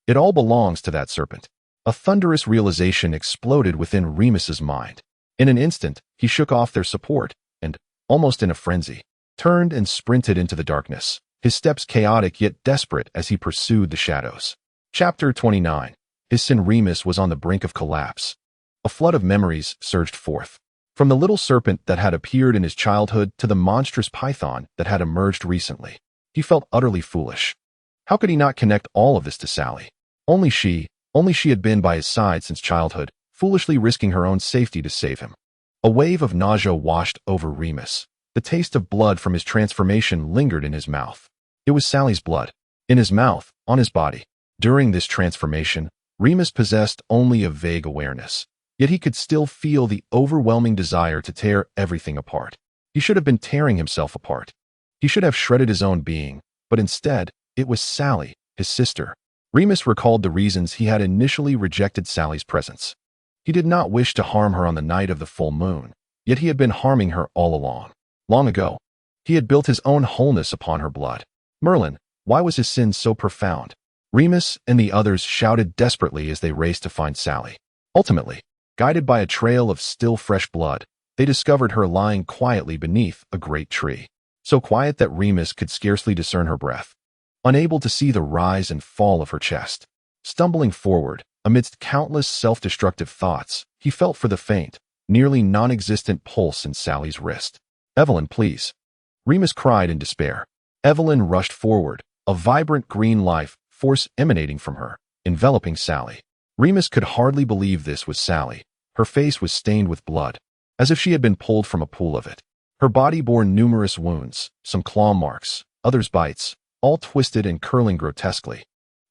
It all belongs to that serpent." A thunderous realization exploded within Remus's mind. In an instant, he shook off their support and, almost in a frenzy, turned and sprinted into the darkness, his steps chaotic yet desperate as he pursued the shadows. Chapter 29. His son Remus was on the brink of collapse. A flood of memories surged forth. From the little serpent that had appeared in his childhood to the monstrous python that had emerged recently. He felt utterly foolish. How could he not connect all of this to Sally? Only she had been by his side since childhood, foolishly risking her own safety to save him. A wave of nausea washed over Remus. The taste of blood from his transformation lingered in his mouth. It was Sally's blood. In his mouth, on his body. During this transformation, Remus possessed only a vague awareness. Yet he could still feel the overwhelming desire to tear everything apart. He should have been tearing himself apart. He should have shredded his own being, but instead, it was Sally, his sister. Remus recalled the reasons he had initially rejected Sally's presence. He did not wish to harm her on the night of the full moon, yet he had been harming her all along. Long ago, he had built his own wholeness upon her blood. Merlin, why was his sin so profound? Remus and the others shouted desperately as they raced to find Sally. Ultimately, guided by a trail of still fresh blood, they discovered her lying quietly beneath a great tree. So quiet that Remus could scarcely discern her breath, unable to see the rise and fall of her chest. Stumbling forward, amidst countless self-destructive thoughts, he felt for the faint, nearly non-existent pulse in Sally's wrist. "Evelyn, please." Remus cried in despair. Evelyn rushed forward, a vibrant green life force emanating from her, enveloping Sally. Remus could hardly believe this was Sally. Her face was stained with blood, as if she had been pulled from a pool of it. Her body bore numerous wounds, some claw marks, others bites, all twisted and curling grotesquely,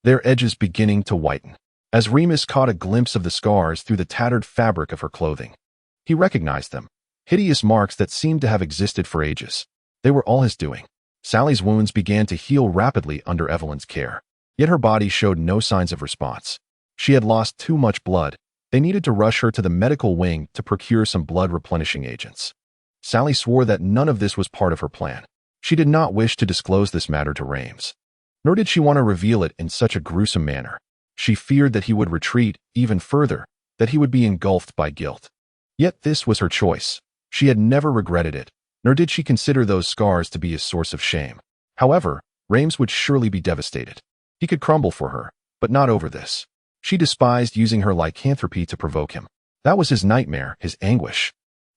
their edges beginning to whiten. As Remus caught a glimpse of the scars through the tattered fabric of her clothing, he recognized them, hideous marks that seemed to have existed for ages. They were all his doing. Sally's wounds began to heal rapidly under Evelyn's care, yet her body showed no signs of response. She had lost too much blood. They needed to rush her to the medical wing to procure some blood-replenishing agents. Sally swore that none of this was part of her plan. She did not wish to disclose this matter to Remus, nor did she want to reveal it in such a gruesome manner. She feared that he would retreat even further, that he would be engulfed by guilt. Yet this was her choice. She had never regretted it, nor did she consider those scars to be a source of shame. However, Remus would surely be devastated. He could crumble for her, but not over this. She despised using her lycanthropy to provoke him. That was his nightmare, his anguish.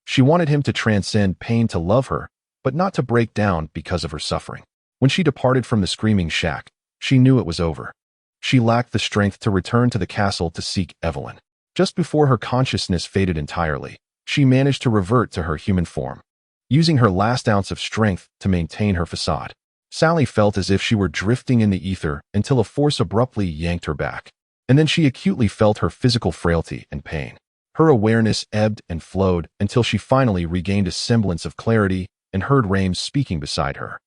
She wanted him to transcend pain to love her, but not to break down because of her suffering. When she departed from the screaming shack, she knew it was over. She lacked the strength to return to the castle to seek Evelyn. Just before her consciousness faded entirely, she managed to revert to her human form, using her last ounce of strength to maintain her facade. Sally felt as if she were drifting in the ether until a force abruptly yanked her back. And then she acutely felt her physical frailty and pain. Her awareness ebbed and flowed until she finally regained a semblance of clarity and heard Remus speaking beside her.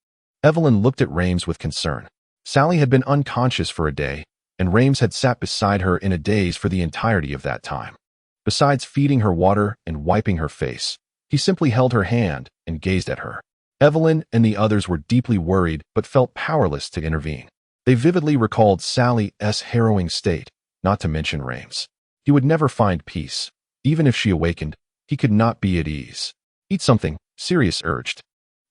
Evelyn looked at Remus with concern. Sally had been unconscious for a day, and Remus had sat beside her in a daze for the entirety of that time. Besides feeding her water and wiping her face, he simply held her hand and gazed at her. Evelyn and the others were deeply worried but felt powerless to intervene. They vividly recalled Sally's harrowing state, not to mention Remus. He would never find peace. Even if she awakened, he could not be at ease. Eat something, Sirius urged,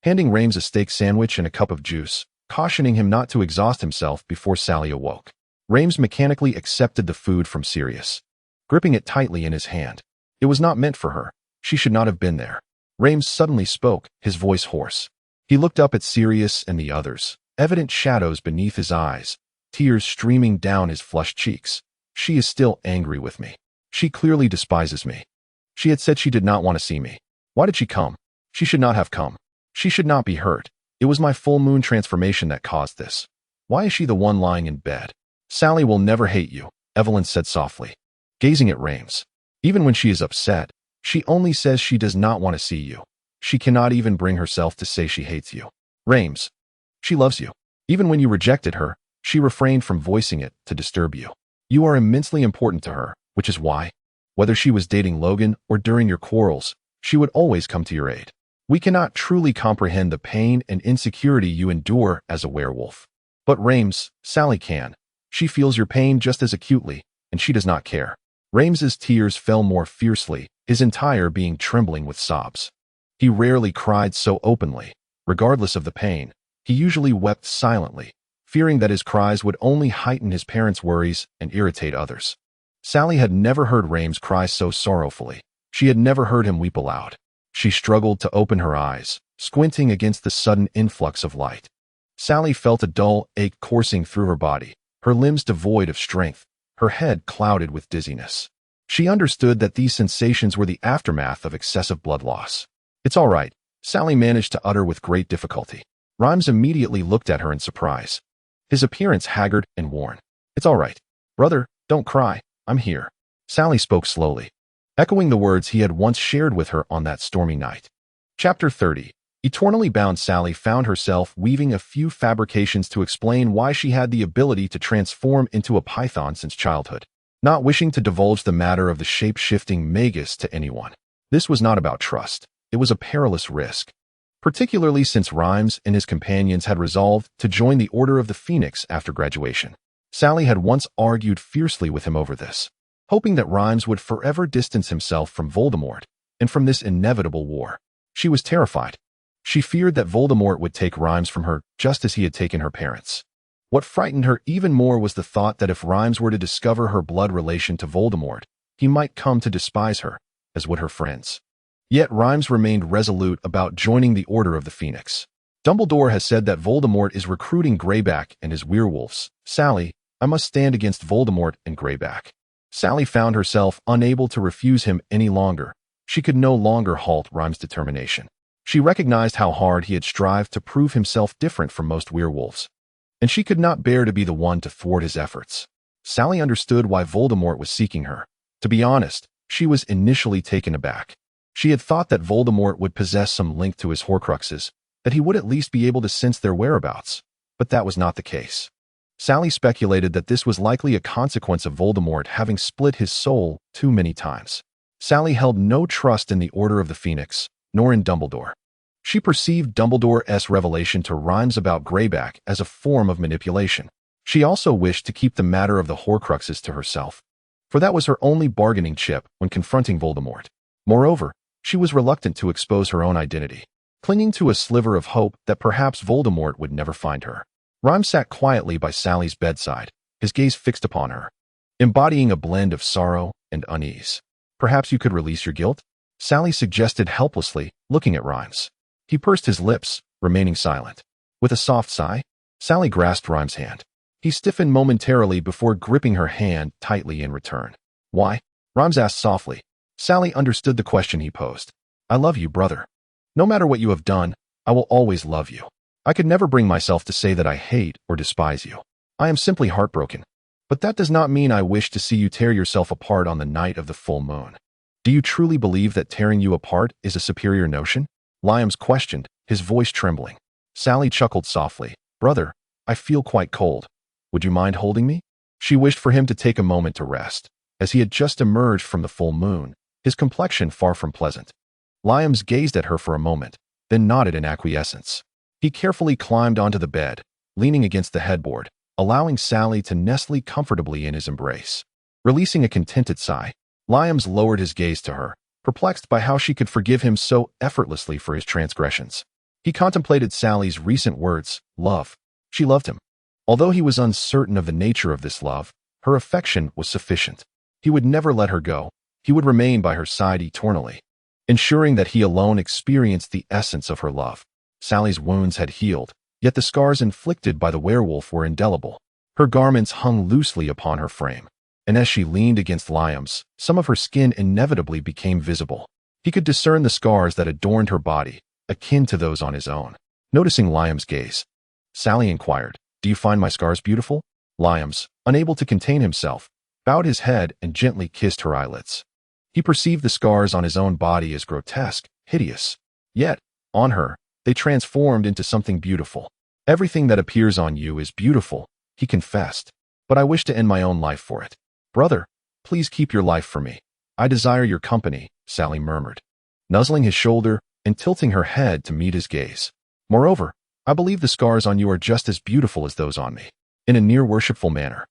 handing Remus a steak sandwich and a cup of juice, cautioning him not to exhaust himself before Sally awoke. Remus mechanically accepted the food from Sirius, gripping it tightly in his hand. It was not meant for her. She should not have been there. Remus suddenly spoke, his voice hoarse. He looked up at Sirius and the others, evident shadows beneath his eyes, tears streaming down his flushed cheeks. She is still angry with me. She clearly despises me. She had said she did not want to see me. Why did she come? She should not have come. She should not be hurt. It was my full moon transformation that caused this. Why is she the one lying in bed? Sally will never hate you, Evelyn said softly, gazing at Remus. Even when she is upset, she only says she does not want to see you. She cannot even bring herself to say she hates you. Remus, she loves you. Even when you rejected her, she refrained from voicing it to disturb you. You are immensely important to her, which is why, whether she was dating Logan or during your quarrels, she would always come to your aid. We cannot truly comprehend the pain and insecurity you endure as a werewolf. But Remus, Sally can. She feels your pain just as acutely, and she does not care. Remus's tears fell more fiercely, his entire being trembling with sobs. He rarely cried so openly. Regardless of the pain, he usually wept silently, fearing that his cries would only heighten his parents' worries and irritate others. Sally had never heard Remus cry so sorrowfully. She had never heard him weep aloud. She struggled to open her eyes, squinting against the sudden influx of light. Sally felt a dull ache coursing through her body, her limbs devoid of strength, her head clouded with dizziness. She understood that these sensations were the aftermath of excessive blood loss. It's all right, Sally managed to utter with great difficulty. Remus immediately looked at her in surprise, his appearance haggard and worn. It's all right. Brother, don't cry. I'm here. Sally spoke slowly, echoing the words he had once shared with her on that stormy night. Chapter 30. Eternally bound Sally found herself weaving a few fabrications to explain why she had the ability to transform into a python since childhood, not wishing to divulge the matter of the shape-shifting magus to anyone. This was not about trust. It was a perilous risk, particularly since Remus and his companions had resolved to join the Order of the Phoenix after graduation. Sally had once argued fiercely with him over this, hoping that Remus would forever distance himself from Voldemort and from this inevitable war. She was terrified. She feared that Voldemort would take Remus from her just as he had taken her parents. What frightened her even more was the thought that if Remus were to discover her blood relation to Voldemort, he might come to despise her, as would her friends. Yet Remus remained resolute about joining the Order of the Phoenix. Dumbledore has said that Voldemort is recruiting Greyback and his werewolves. Sally, I must stand against Voldemort and Greyback. Sally found herself unable to refuse him any longer. She could no longer halt Rhyme's determination. She recognized how hard he had strived to prove himself different from most werewolves, and she could not bear to be the one to thwart his efforts. Sally understood why Voldemort was seeking her. To be honest, she was initially taken aback. She had thought that Voldemort would possess some link to his Horcruxes, that he would at least be able to sense their whereabouts, but that was not the case. Sally speculated that this was likely a consequence of Voldemort having split his soul too many times. Sally held no trust in the Order of the Phoenix, nor in Dumbledore. She perceived Dumbledore's revelation to Rhymes about Greyback as a form of manipulation. She also wished to keep the matter of the Horcruxes to herself, for that was her only bargaining chip when confronting Voldemort. Moreover, she was reluctant to expose her own identity, clinging to a sliver of hope that perhaps Voldemort would never find her. Rhymes sat quietly by Sally's bedside, his gaze fixed upon her, embodying a blend of sorrow and unease. "Perhaps you could release your guilt?" Sally suggested helplessly, looking at Rhymes. He pursed his lips, remaining silent. With a soft sigh, Sally grasped Rhymes' hand. He stiffened momentarily before gripping her hand tightly in return. "Why?" Rhymes asked softly. Sally understood the question he posed. "I love you, brother. No matter what you have done, I will always love you. I could never bring myself to say that I hate or despise you. I am simply heartbroken. But that does not mean I wish to see you tear yourself apart on the night of the full moon. Do you truly believe that tearing you apart is a superior notion?" Liams questioned, his voice trembling. Sally chuckled softly. "Brother, I feel quite cold. Would you mind holding me?" She wished for him to take a moment to rest, as he had just emerged from the full moon, his complexion far from pleasant. Liams gazed at her for a moment, then nodded in acquiescence. He carefully climbed onto the bed, leaning against the headboard, allowing Sally to nestle comfortably in his embrace. Releasing a contented sigh, Liams lowered his gaze to her, perplexed by how she could forgive him so effortlessly for his transgressions. He contemplated Sally's recent words, love. She loved him. Although he was uncertain of the nature of this love, her affection was sufficient. He would never let her go. He would remain by her side eternally, ensuring that he alone experienced the essence of her love. Sally's wounds had healed, yet the scars inflicted by the werewolf were indelible. Her garments hung loosely upon her frame, and as she leaned against Liam's, some of her skin inevitably became visible. He could discern the scars that adorned her body, akin to those on his own. Noticing Liam's gaze, Sally inquired, "Do you find my scars beautiful?" Liams, unable to contain himself, bowed his head and gently kissed her eyelids. He perceived the scars on his own body as grotesque, hideous. Yet, on her, they transformed into something beautiful. "Everything that appears on you is beautiful," he confessed, "but I wish to end my own life for it." "Brother, please keep your life for me. I desire your company," Sally murmured, nuzzling his shoulder and tilting her head to meet his gaze. "Moreover, I believe the scars on you are just as beautiful as those on me." In a near-worshipful manner,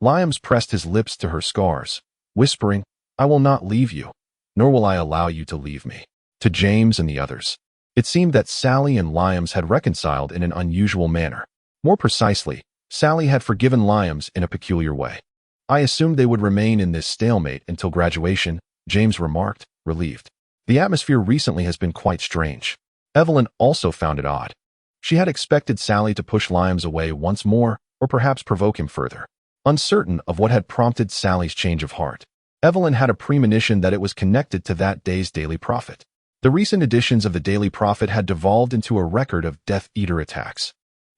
Liams pressed his lips to her scars, whispering, "I will not leave you, nor will I allow you to leave me." To James and the others, it seemed that Sally and Liams had reconciled in an unusual manner. More precisely, Sally had forgiven Liams in a peculiar way. "I assumed they would remain in this stalemate until graduation," James remarked, relieved. "The atmosphere recently has been quite strange." Evelyn also found it odd. She had expected Sally to push Liams away once more, or perhaps provoke him further. Uncertain of what had prompted Sally's change of heart, Evelyn had a premonition that it was connected to that day's Daily Prophet. The recent editions of the Daily Prophet had devolved into a record of Death Eater attacks,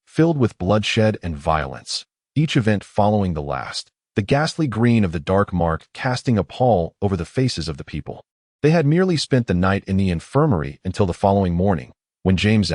filled with bloodshed and violence, each event following the last, the ghastly green of the dark mark casting a pall over the faces of the people. They had merely spent the night in the infirmary until the following morning, when James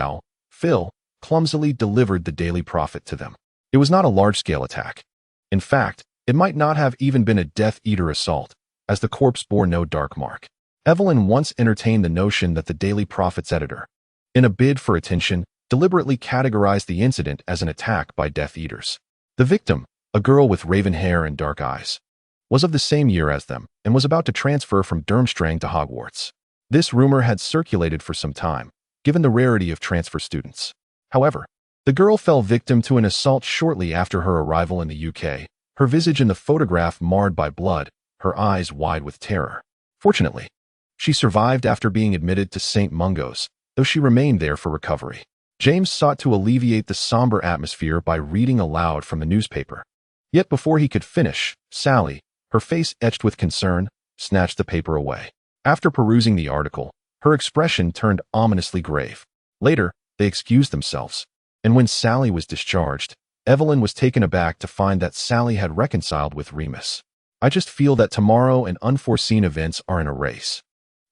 Phil, clumsily delivered the Daily Prophet to them. It was not a large-scale attack. In fact, it might not have even been a Death Eater assault, as the corpse bore no dark mark. Evelyn once entertained the notion that the Daily Prophet's editor, in a bid for attention, deliberately categorized the incident as an attack by Death Eaters. The victim, a girl with raven hair and dark eyes, was of the same year as them and was about to transfer from Durmstrang to Hogwarts. This rumor had circulated for some time, given the rarity of transfer students. However, the girl fell victim to an assault shortly after her arrival in the UK, her visage in the photograph marred by blood, her eyes wide with terror. Fortunately, she survived after being admitted to St. Mungo's, though she remained there for recovery. James sought to alleviate the somber atmosphere by reading aloud from the newspaper. Yet before he could finish, Sally, her face etched with concern, snatched the paper away. After perusing the article, her expression turned ominously grave. Later, they excused themselves. And when Sally was discharged, Evelyn was taken aback to find that Sally had reconciled with Remus. I just feel that tomorrow and unforeseen events are in a race.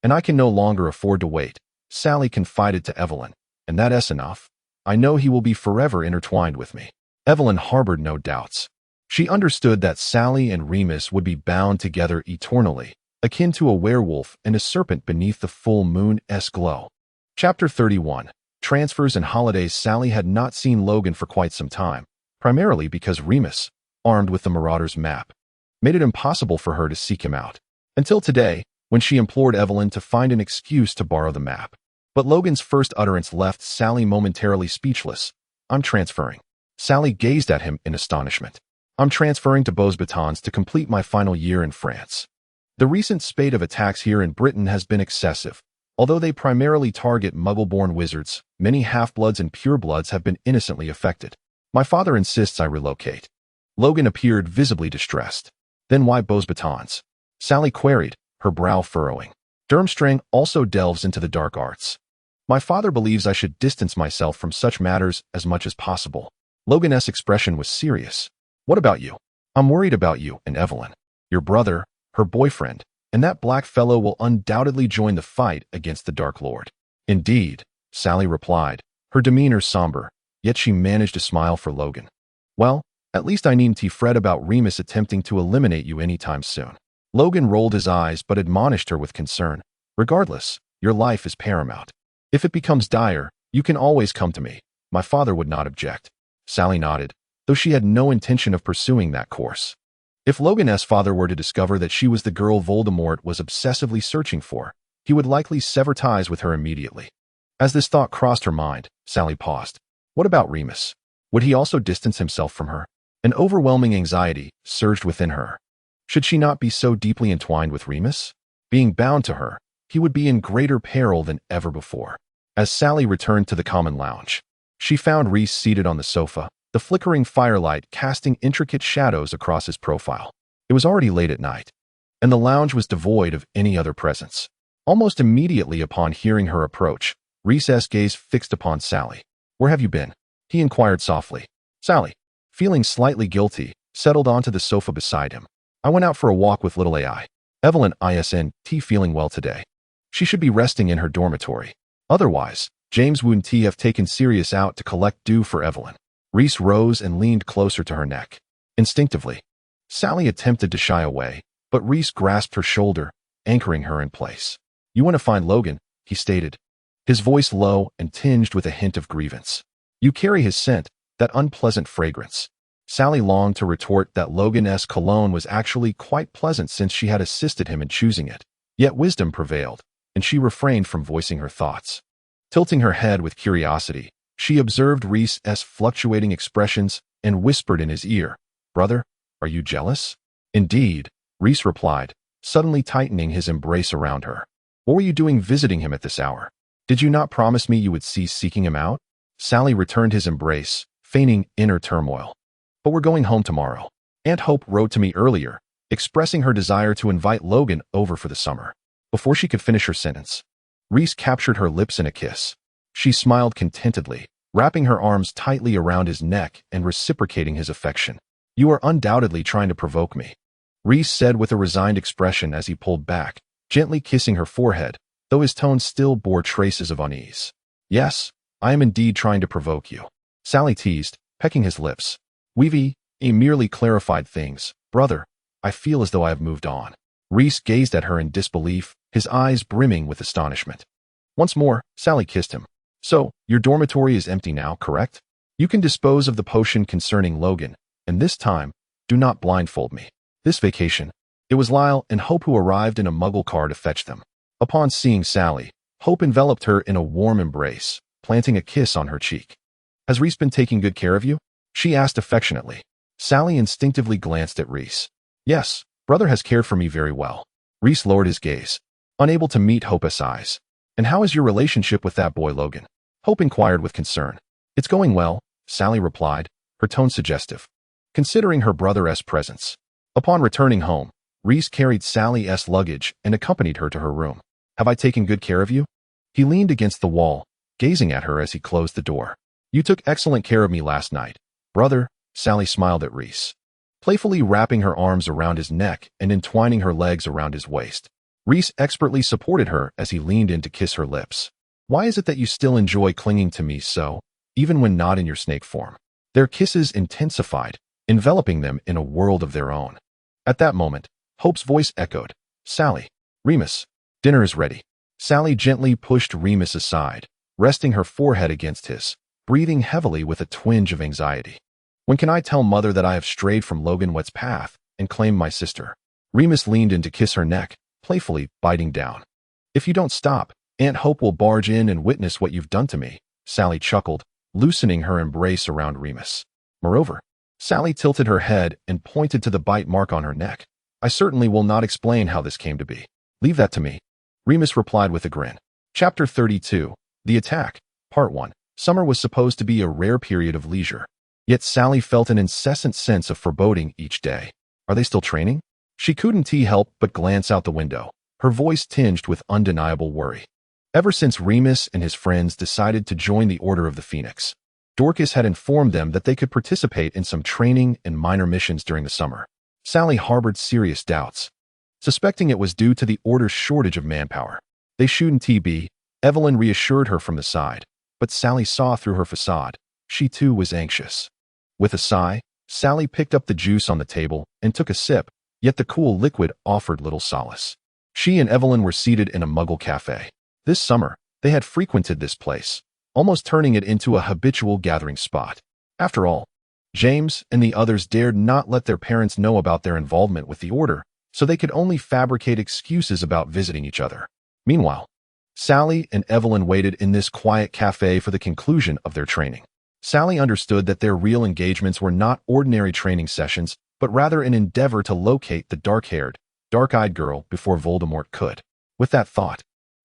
And I can no longer afford to wait, Sally confided to Evelyn. And that's enough. I know he will be forever intertwined with me. Evelyn harbored no doubts. She understood that Sally and Remus would be bound together eternally, akin to a werewolf and a serpent beneath the full moon's glow. Chapter 31. Transfers and Holidays. Sally had not seen Logan for quite some time, primarily because Remus, armed with the Marauders map, made it impossible for her to seek him out. Until today, when she implored Evelyn to find an excuse to borrow the map. But Logan's first utterance left Sally momentarily speechless. I'm transferring. Sally gazed at him in astonishment. I'm transferring to Beaux-Batons to complete my final year in France. The recent spate of attacks here in Britain has been excessive. Although they primarily target Muggle-born wizards, many half-bloods and purebloods have been innocently affected. My father insists I relocate. Logan appeared visibly distressed. Then why Beaux-Batons? Sally queried, her brow furrowing. Durmstrang also delves into the dark arts. My father believes I should distance myself from such matters as much as possible. Logan's expression was serious. What about you? I'm worried about you and Evelyn. Your brother, her boyfriend, and that black fellow will undoubtedly join the fight against the Dark Lord. Indeed, Sally replied, her demeanor somber, yet she managed to smile for Logan. Well, at least I needn't fret about Remus attempting to eliminate you anytime soon. Logan rolled his eyes but admonished her with concern. Regardless, your life is paramount. If it becomes dire, you can always come to me. My father would not object. Sally nodded, though she had no intention of pursuing that course. If Logan's father were to discover that she was the girl Voldemort was obsessively searching for, he would likely sever ties with her immediately. As this thought crossed her mind, Sally paused. What about Remus? Would he also distance himself from her? An overwhelming anxiety surged within her. Should she not be so deeply entwined with Remus? Being bound to her, he would be in greater peril than ever before. As Sally returned to the common lounge, she found Reese seated on the sofa, the flickering firelight casting intricate shadows across his profile. It was already late at night, and the lounge was devoid of any other presence. Almost immediately upon hearing her approach, Reese's gaze fixed upon Sally. Where have you been? He inquired softly. Sally, feeling slightly guilty, settled onto the sofa beside him. I went out for a walk with little AI. Evelyn isn't feeling well today. She should be resting in her dormitory. Otherwise, James wouldn't have taken Sirius out to collect dew for Evelyn. Reese rose and leaned closer to her neck. Instinctively, Sally attempted to shy away, but Reese grasped her shoulder, anchoring her in place. You want to find Logan, he stated, his voice low and tinged with a hint of grievance. You carry his scent, that unpleasant fragrance. Sally longed to retort that Logan's cologne was actually quite pleasant since she had assisted him in choosing it. Yet wisdom prevailed, and she refrained from voicing her thoughts. Tilting her head with curiosity, she observed Reese's fluctuating expressions and whispered in his ear, Brother, are you jealous? Indeed, Reese replied, suddenly tightening his embrace around her. What were you doing visiting him at this hour? Did you not promise me you would cease seeking him out? Sally returned his embrace, feigning inner turmoil. But we're going home tomorrow. Aunt Hope wrote to me earlier, expressing her desire to invite Logan over for the summer. Before she could finish her sentence, Reese captured her lips in a kiss. She smiled contentedly, wrapping her arms tightly around his neck and reciprocating his affection. You are undoubtedly trying to provoke me, Reese said with a resigned expression as he pulled back, gently kissing her forehead, though his tone still bore traces of unease. Yes, I am indeed trying to provoke you, Sally teased, pecking his lips. We've merely clarified things, brother. I feel as though I have moved on. Reese gazed at her in disbelief, his eyes brimming with astonishment. Once more, Sally kissed him. So, your dormitory is empty now, correct? You can dispose of the potion concerning Logan, and this time, do not blindfold me. This vacation, it was Lyle and Hope who arrived in a Muggle car to fetch them. Upon seeing Sally, Hope enveloped her in a warm embrace, planting a kiss on her cheek. Has Reese been taking good care of you? She asked affectionately. Sally instinctively glanced at Reese. Yes, brother has cared for me very well. Reese lowered his gaze, unable to meet Hope's eyes. And how is your relationship with that boy Logan? Hope inquired with concern. It's going well, Sally replied, her tone suggestive. Considering her brother's presence. Upon returning home, Reese carried Sally's luggage and accompanied her to her room. Have I taken good care of you? He leaned against the wall, gazing at her as he closed the door. You took excellent care of me last night, brother. Sally smiled at Reese, playfully wrapping her arms around his neck and entwining her legs around his waist. Reese expertly supported her as he leaned in to kiss her lips. Why is it that you still enjoy clinging to me so, even when not in your snake form? Their kisses intensified, enveloping them in a world of their own. At that moment, Hope's voice echoed, Sally, Remus, dinner is ready. Sally gently pushed Remus aside, resting her forehead against his, breathing heavily with a twinge of anxiety. When can I tell Mother that I have strayed from Logan Wett's path and claimed my sister? Remus leaned in to kiss her neck, playfully biting down. If you don't stop, Aunt Hope will barge in and witness what you've done to me, Sally chuckled, loosening her embrace around Remus. Moreover, Sally tilted her head and pointed to the bite mark on her neck. I certainly will not explain how this came to be. Leave that to me, Remus replied with a grin. Chapter 32, The Attack, Part 1. Summer was supposed to be a rare period of leisure. Yet Sally felt an incessant sense of foreboding each day. Are they still training? She couldn't help but glance out the window, her voice tinged with undeniable worry. Ever since Remus and his friends decided to join the Order of the Phoenix, Dorcas had informed them that they could participate in some training and minor missions during the summer. Sally harbored serious doubts, suspecting it was due to the Order's shortage of manpower. They shouldn't be, Evelyn reassured her from the side, but Sally saw through her facade. She too was anxious. With a sigh, Sally picked up the juice on the table and took a sip, yet the cool liquid offered little solace. She and Evelyn were seated in a Muggle cafe. This summer, they had frequented this place, almost turning it into a habitual gathering spot. After all, James and the others dared not let their parents know about their involvement with the Order, so they could only fabricate excuses about visiting each other. Meanwhile, Sally and Evelyn waited in this quiet cafe for the conclusion of their training. Sally understood that their real engagements were not ordinary training sessions, but rather an endeavor to locate the dark-haired, dark-eyed girl before Voldemort could. With that thought,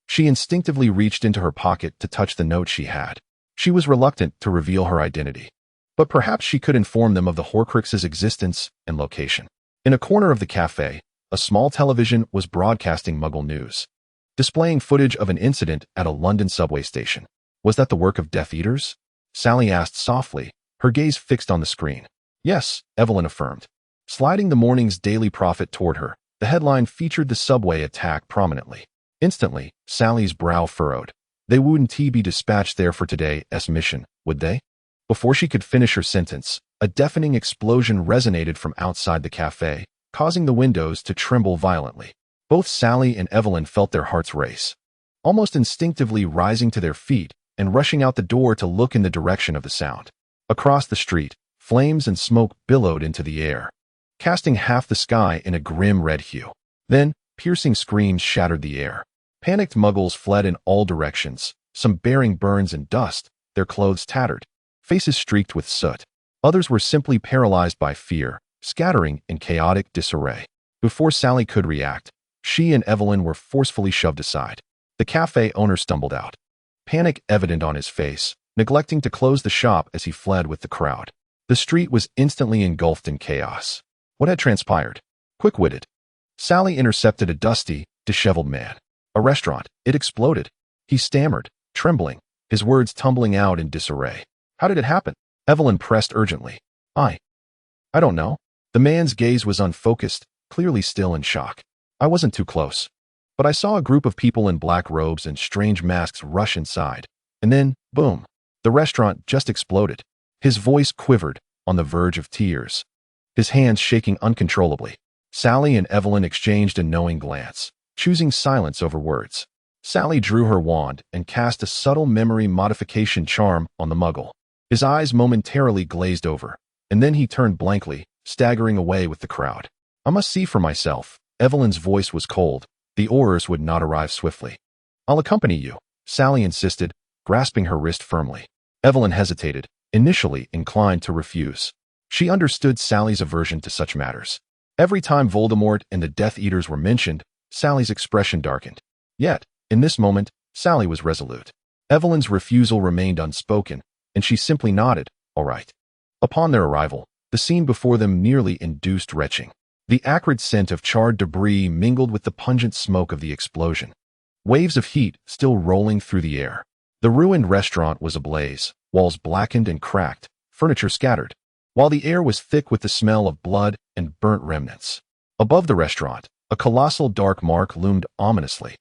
she instinctively reached into her pocket to touch the note she had. She was reluctant to reveal her identity, but perhaps she could inform them of the Horcrux's existence and location. In a corner of the cafe, a small television was broadcasting Muggle news, displaying footage of an incident at a London subway station. Was that the work of Death Eaters? Sally asked softly, her gaze fixed on the screen. Yes, Evelyn affirmed. Sliding the morning's Daily Prophet toward her, the headline featured the subway attack prominently. Instantly, Sally's brow furrowed. They wouldn't be dispatched there for today's mission, would they? Before she could finish her sentence, a deafening explosion resonated from outside the cafe, causing the windows to tremble violently. Both Sally and Evelyn felt their hearts race, almost instinctively rising to their feet and rushing out the door to look in the direction of the sound. Across the street, flames and smoke billowed into the air, casting half the sky in a grim red hue. Then, piercing screams shattered the air. Panicked Muggles fled in all directions, some bearing burns and dust, their clothes tattered, faces streaked with soot. Others were simply paralyzed by fear, scattering in chaotic disarray. Before Sally could react, she and Evelyn were forcefully shoved aside. The cafe owner stumbled out, panic evident on his face, neglecting to close the shop as he fled with the crowd. The street was instantly engulfed in chaos. What had transpired? Quick-witted, Sally intercepted a dusty, disheveled man. A restaurant. It exploded. He stammered, trembling, his words tumbling out in disarray. How did it happen? Evelyn pressed urgently. I don't know. The man's gaze was unfocused, clearly still in shock. I wasn't too close, but I saw a group of people in black robes and strange masks rush inside. And then, boom, the restaurant just exploded. His voice quivered, on the verge of tears, his hands shaking uncontrollably. Sally and Evelyn exchanged a knowing glance, choosing silence over words. Sally drew her wand and cast a subtle memory modification charm on the Muggle. His eyes momentarily glazed over, and then he turned blankly, staggering away with the crowd. I must see for myself. Evelyn's voice was cold. The Aurors would not arrive swiftly. I'll accompany you, Sally insisted, grasping her wrist firmly. Evelyn hesitated, initially inclined to refuse. She understood Sally's aversion to such matters. Every time Voldemort and the Death Eaters were mentioned, Sally's expression darkened. Yet, in this moment, Sally was resolute. Evelyn's refusal remained unspoken, and she simply nodded, all right. Upon their arrival, the scene before them nearly induced retching. The acrid scent of charred debris mingled with the pungent smoke of the explosion. Waves of heat still rolling through the air. The ruined restaurant was ablaze, walls blackened and cracked, furniture scattered, while the air was thick with the smell of blood and burnt remnants. Above the restaurant, a colossal dark mark loomed ominously,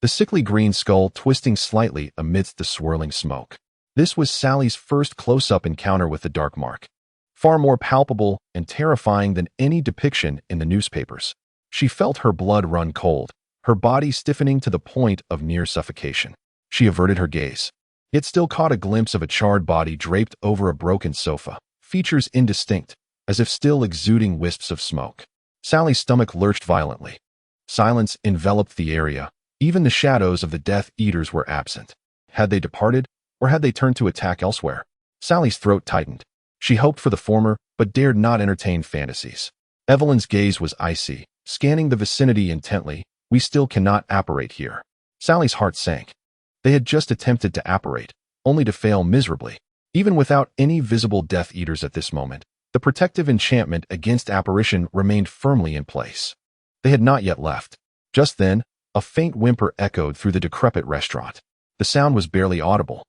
the sickly green skull twisting slightly amidst the swirling smoke. This was Sally's first close-up encounter with the dark mark, far more palpable and terrifying than any depiction in the newspapers. She felt her blood run cold, her body stiffening to the point of near suffocation. She averted her gaze, yet still caught a glimpse of a charred body draped over a broken sofa, features indistinct, as if still exuding wisps of smoke. Sally's stomach lurched violently. Silence enveloped the area. Even the shadows of the Death Eaters were absent. Had they departed, or had they turned to attack elsewhere? Sally's throat tightened. She hoped for the former, but dared not entertain fantasies. Evelyn's gaze was icy, scanning the vicinity intently. We still cannot apparate here. Sally's heart sank. They had just attempted to apparate, only to fail miserably. Even without any visible Death Eaters at this moment, the protective enchantment against apparition remained firmly in place. They had not yet left. Just then, a faint whimper echoed through the decrepit restaurant. The sound was barely audible,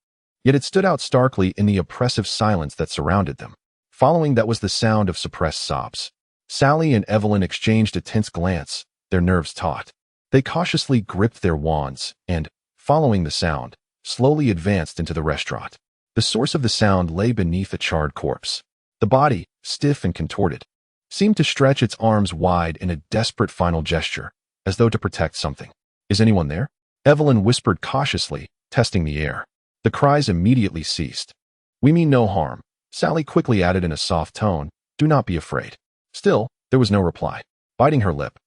yet it stood out starkly in the oppressive silence that surrounded them. Following that was the sound of suppressed sobs. Sally and Evelyn exchanged a tense glance, their nerves taut. They cautiously gripped their wands and, following the sound, slowly advanced into the restaurant. The source of the sound lay beneath a charred corpse. The body, stiff and contorted, seemed to stretch its arms wide in a desperate final gesture, as though to protect something. Is anyone there? Evelyn whispered cautiously, testing the air. The cries immediately ceased. We mean no harm, Sally quickly added in a soft tone. Do not be afraid. Still, there was no reply. Biting her lip,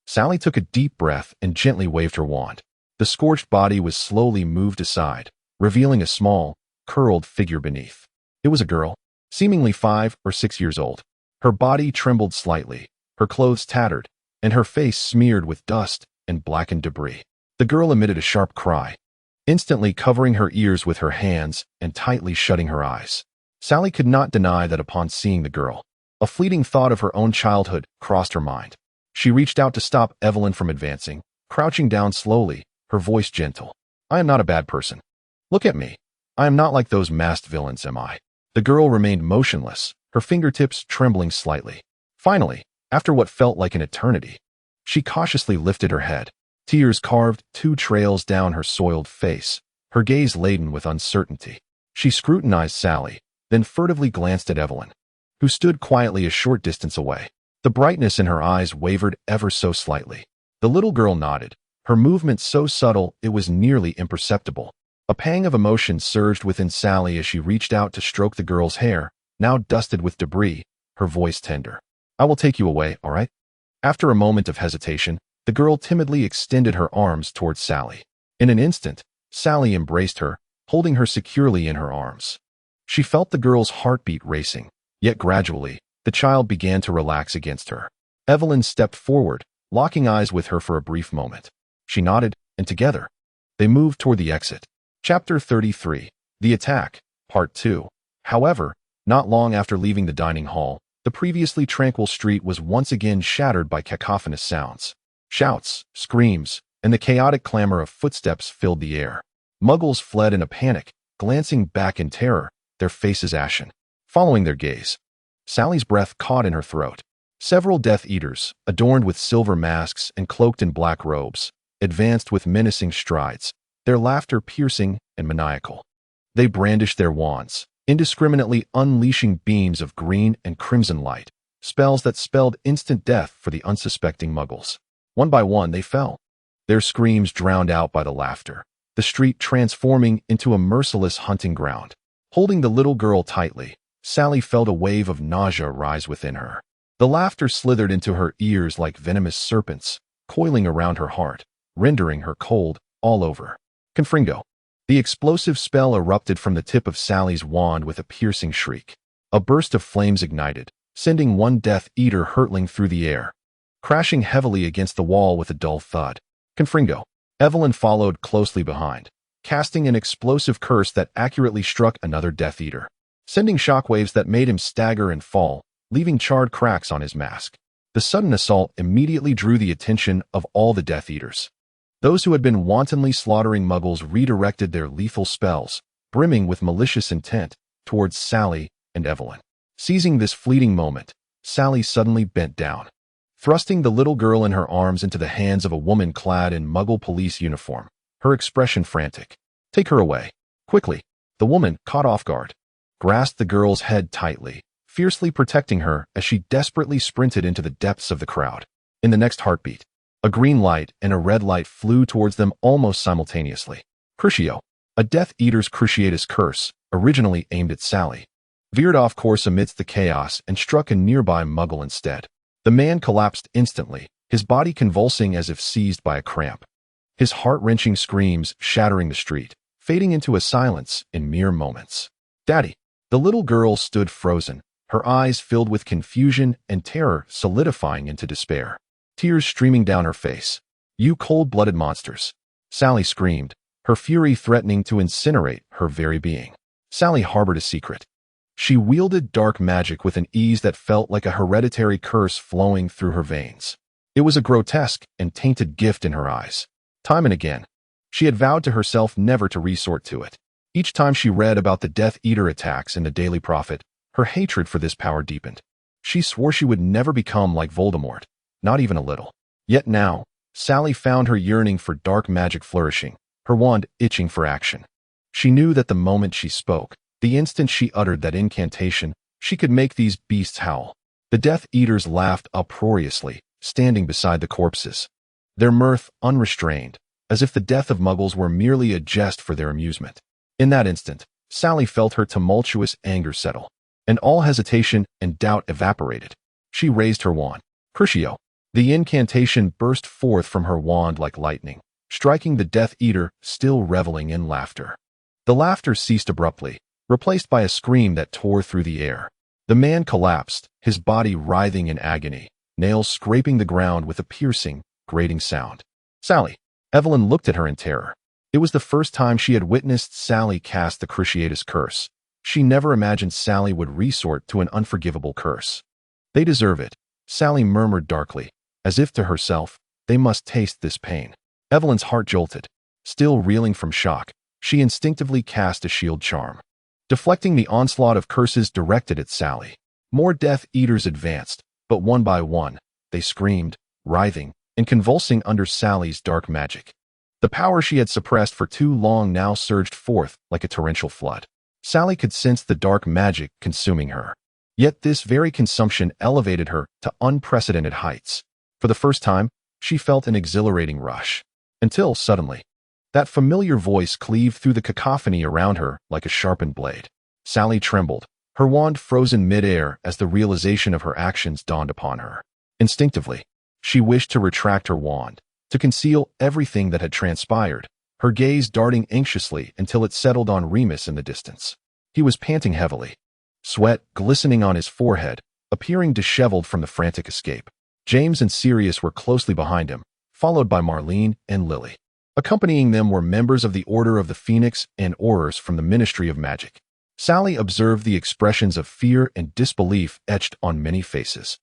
Sally took a deep breath and gently waved her wand. The scorched body was slowly moved aside, revealing a small, curled figure beneath. It was a girl, seemingly 5 or 6 years old. Her body trembled slightly, her clothes tattered, and her face smeared with dust and blackened debris. The girl emitted a sharp cry, instantly covering her ears with her hands and tightly shutting her eyes. Sally could not deny that upon seeing the girl, a fleeting thought of her own childhood crossed her mind. She reached out to stop Evelyn from advancing, crouching down slowly, her voice gentle. I am not a bad person. Look at me. I am not like those masked villains, am I? The girl remained motionless, her fingertips trembling slightly. Finally, after what felt like an eternity, she cautiously lifted her head. Tears carved 2 trails down her soiled face, her gaze laden with uncertainty. She scrutinized Sally, then furtively glanced at Evelyn, who stood quietly a short distance away. The brightness in her eyes wavered ever so slightly. The little girl nodded, her movement so subtle it was nearly imperceptible. A pang of emotion surged within Sally as she reached out to stroke the girl's hair, now dusted with debris, her voice tender. I will take you away, all right? After a moment of hesitation, the girl timidly extended her arms towards Sally. In an instant, Sally embraced her, holding her securely in her arms. She felt the girl's heartbeat racing, yet gradually, the child began to relax against her. Evelyn stepped forward, locking eyes with her for a brief moment. She nodded, and together, they moved toward the exit. Chapter 33. The Attack, Part 2. However, not long after leaving the dining hall, the previously tranquil street was once again shattered by cacophonous sounds. Shouts, screams, and the chaotic clamor of footsteps filled the air. Muggles fled in a panic, glancing back in terror, their faces ashen. Following their gaze, Sally's breath caught in her throat. Several Death Eaters, adorned with silver masks and cloaked in black robes, advanced with menacing strides, their laughter piercing and maniacal. They brandished their wands, indiscriminately unleashing beams of green and crimson light, spells that spelled instant death for the unsuspecting Muggles. One by one they fell, their screams drowned out by the laughter, the street transforming into a merciless hunting ground. Holding the little girl tightly, Sally felt a wave of nausea rise within her. The laughter slithered into her ears like venomous serpents, coiling around her heart, rendering her cold all over. Confringo. The explosive spell erupted from the tip of Sally's wand with a piercing shriek. A burst of flames ignited, sending one Death Eater hurtling through the air, crashing heavily against the wall with a dull thud. Confringo. Evelyn followed closely behind, casting an explosive curse that accurately struck another Death Eater, sending shockwaves that made him stagger and fall, leaving charred cracks on his mask. The sudden assault immediately drew the attention of all the Death Eaters. Those who had been wantonly slaughtering Muggles redirected their lethal spells, brimming with malicious intent, towards Sally and Evelyn. Seizing this fleeting moment, Sally suddenly bent down, thrusting the little girl in her arms into the hands of a woman clad in Muggle police uniform, her expression frantic. "Take her away. Quickly." The woman, caught off guard, grasped the girl's head tightly, fiercely protecting her as she desperately sprinted into the depths of the crowd. In the next heartbeat, a green light and a red light flew towards them almost simultaneously. Crucio, a Death Eater's Cruciatus curse, originally aimed at Sally, veered off course amidst the chaos and struck a nearby Muggle instead. The man collapsed instantly, his body convulsing as if seized by a cramp. His heart-wrenching screams shattering the street, fading into a silence in mere moments. "Daddy!" The little girl stood frozen, her eyes filled with confusion and terror solidifying into despair, tears streaming down her face. "You cold-blooded monsters!" Sally screamed, her fury threatening to incinerate her very being. Sally harbored a secret. She wielded dark magic with an ease that felt like a hereditary curse flowing through her veins. It was a grotesque and tainted gift in her eyes. Time and again, she had vowed to herself never to resort to it. Each time she read about the Death Eater attacks in the Daily Prophet, her hatred for this power deepened. She swore she would never become like Voldemort, not even a little. Yet now, Sally found her yearning for dark magic flourishing, her wand itching for action. She knew that the moment she spoke, the instant she uttered that incantation, she could make these beasts howl. The Death Eaters laughed uproariously, standing beside the corpses, their mirth unrestrained, as if the death of Muggles were merely a jest for their amusement. In that instant, Sally felt her tumultuous anger settle, and all hesitation and doubt evaporated. She raised her wand. Crucio. The incantation burst forth from her wand like lightning, striking the Death Eater still reveling in laughter. The laughter ceased abruptly, replaced by a scream that tore through the air. The man collapsed, his body writhing in agony, nails scraping the ground with a piercing, grating sound. "Sally!" Evelyn looked at her in terror. It was the first time she had witnessed Sally cast the Cruciatus curse. She never imagined Sally would resort to an unforgivable curse. "They deserve it," Sally murmured darkly, as if to herself, "They must taste this pain." Evelyn's heart jolted. Still reeling from shock, she instinctively cast a shield charm, deflecting the onslaught of curses directed at Sally. More Death Eaters advanced, but one by one, they screamed, writhing, and convulsing under Sally's dark magic. The power she had suppressed for too long now surged forth like a torrential flood. Sally could sense the dark magic consuming her. Yet this very consumption elevated her to unprecedented heights. For the first time, she felt an exhilarating rush. Until, suddenly, that familiar voice cleaved through the cacophony around her like a sharpened blade. Sally trembled, her wand frozen mid-air as the realization of her actions dawned upon her. Instinctively, she wished to retract her wand, to conceal everything that had transpired, her gaze darting anxiously until it settled on Remus in the distance. He was panting heavily, sweat glistening on his forehead, appearing disheveled from the frantic escape. James and Sirius were closely behind him, followed by Marlene and Lily. Accompanying them were members of the Order of the Phoenix and Aurors from the Ministry of Magic. Sally observed the expressions of fear and disbelief etched on many faces,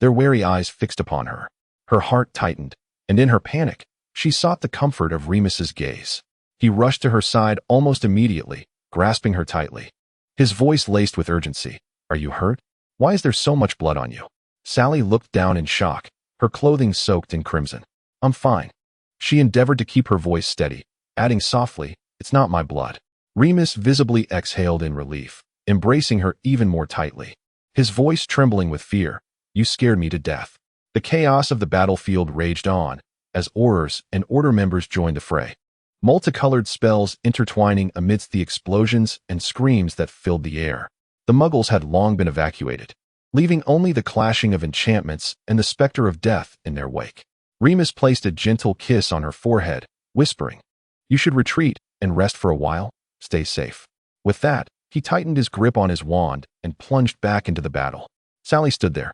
their wary eyes fixed upon her. Her heart tightened, and in her panic, she sought the comfort of Remus's gaze. He rushed to her side almost immediately, grasping her tightly, his voice laced with urgency. "Are you hurt? Why is there so much blood on you?" Sally looked down in shock, her clothing soaked in crimson. "I'm fine." She endeavored to keep her voice steady, adding softly, "It's not my blood." Remus visibly exhaled in relief, embracing her even more tightly, his voice trembling with fear. "You scared me to death." The chaos of the battlefield raged on, as Aurors and Order members joined the fray, multicolored spells intertwining amidst the explosions and screams that filled the air. The Muggles had long been evacuated, leaving only the clashing of enchantments and the specter of death in their wake. Remus placed a gentle kiss on her forehead, whispering, "You should retreat and rest for a while. Stay safe." With that, he tightened his grip on his wand and plunged back into the battle. Sally stood there,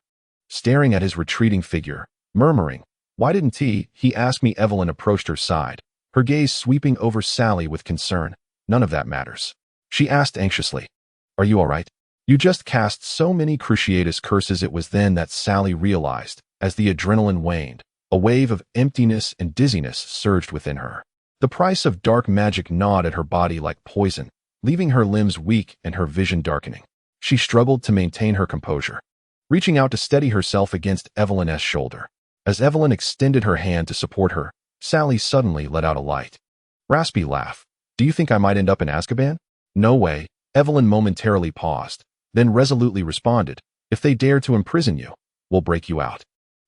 staring at his retreating figure, murmuring, "Why didn't he ask me?" Evelyn approached her side, her gaze sweeping over Sally with concern. "None of that matters." She asked anxiously, "Are you all right? You just cast so many Cruciatus curses." It was then that Sally realized, As the adrenaline waned, a wave of emptiness and dizziness surged within her. The price of dark magic gnawed at her body like poison, leaving her limbs weak and her vision darkening. She struggled to maintain her composure, reaching out to steady herself against Evelyn's shoulder. As Evelyn extended her hand to support her, Sally suddenly let out a light, raspy laugh. "Do you think I might end up in Azkaban?" "No way." Evelyn momentarily paused, then resolutely responded. "If they dare to imprison you, we'll break you out."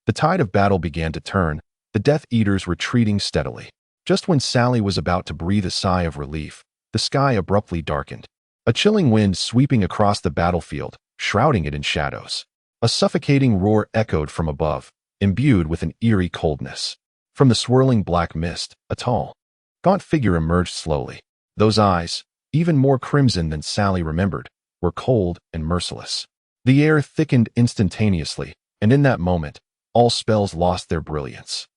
The tide of battle began to turn, the Death Eaters retreating steadily. Just when Sally was about to breathe a sigh of relief, the sky abruptly darkened. A chilling wind sweeping across the battlefield, shrouding it in shadows. A suffocating roar echoed from above, imbued with an eerie coldness. From the swirling black mist, a tall, gaunt figure emerged slowly. Those eyes, even more crimson than Sally remembered, were cold and merciless. The air thickened instantaneously, and in that moment, all spells lost their brilliance.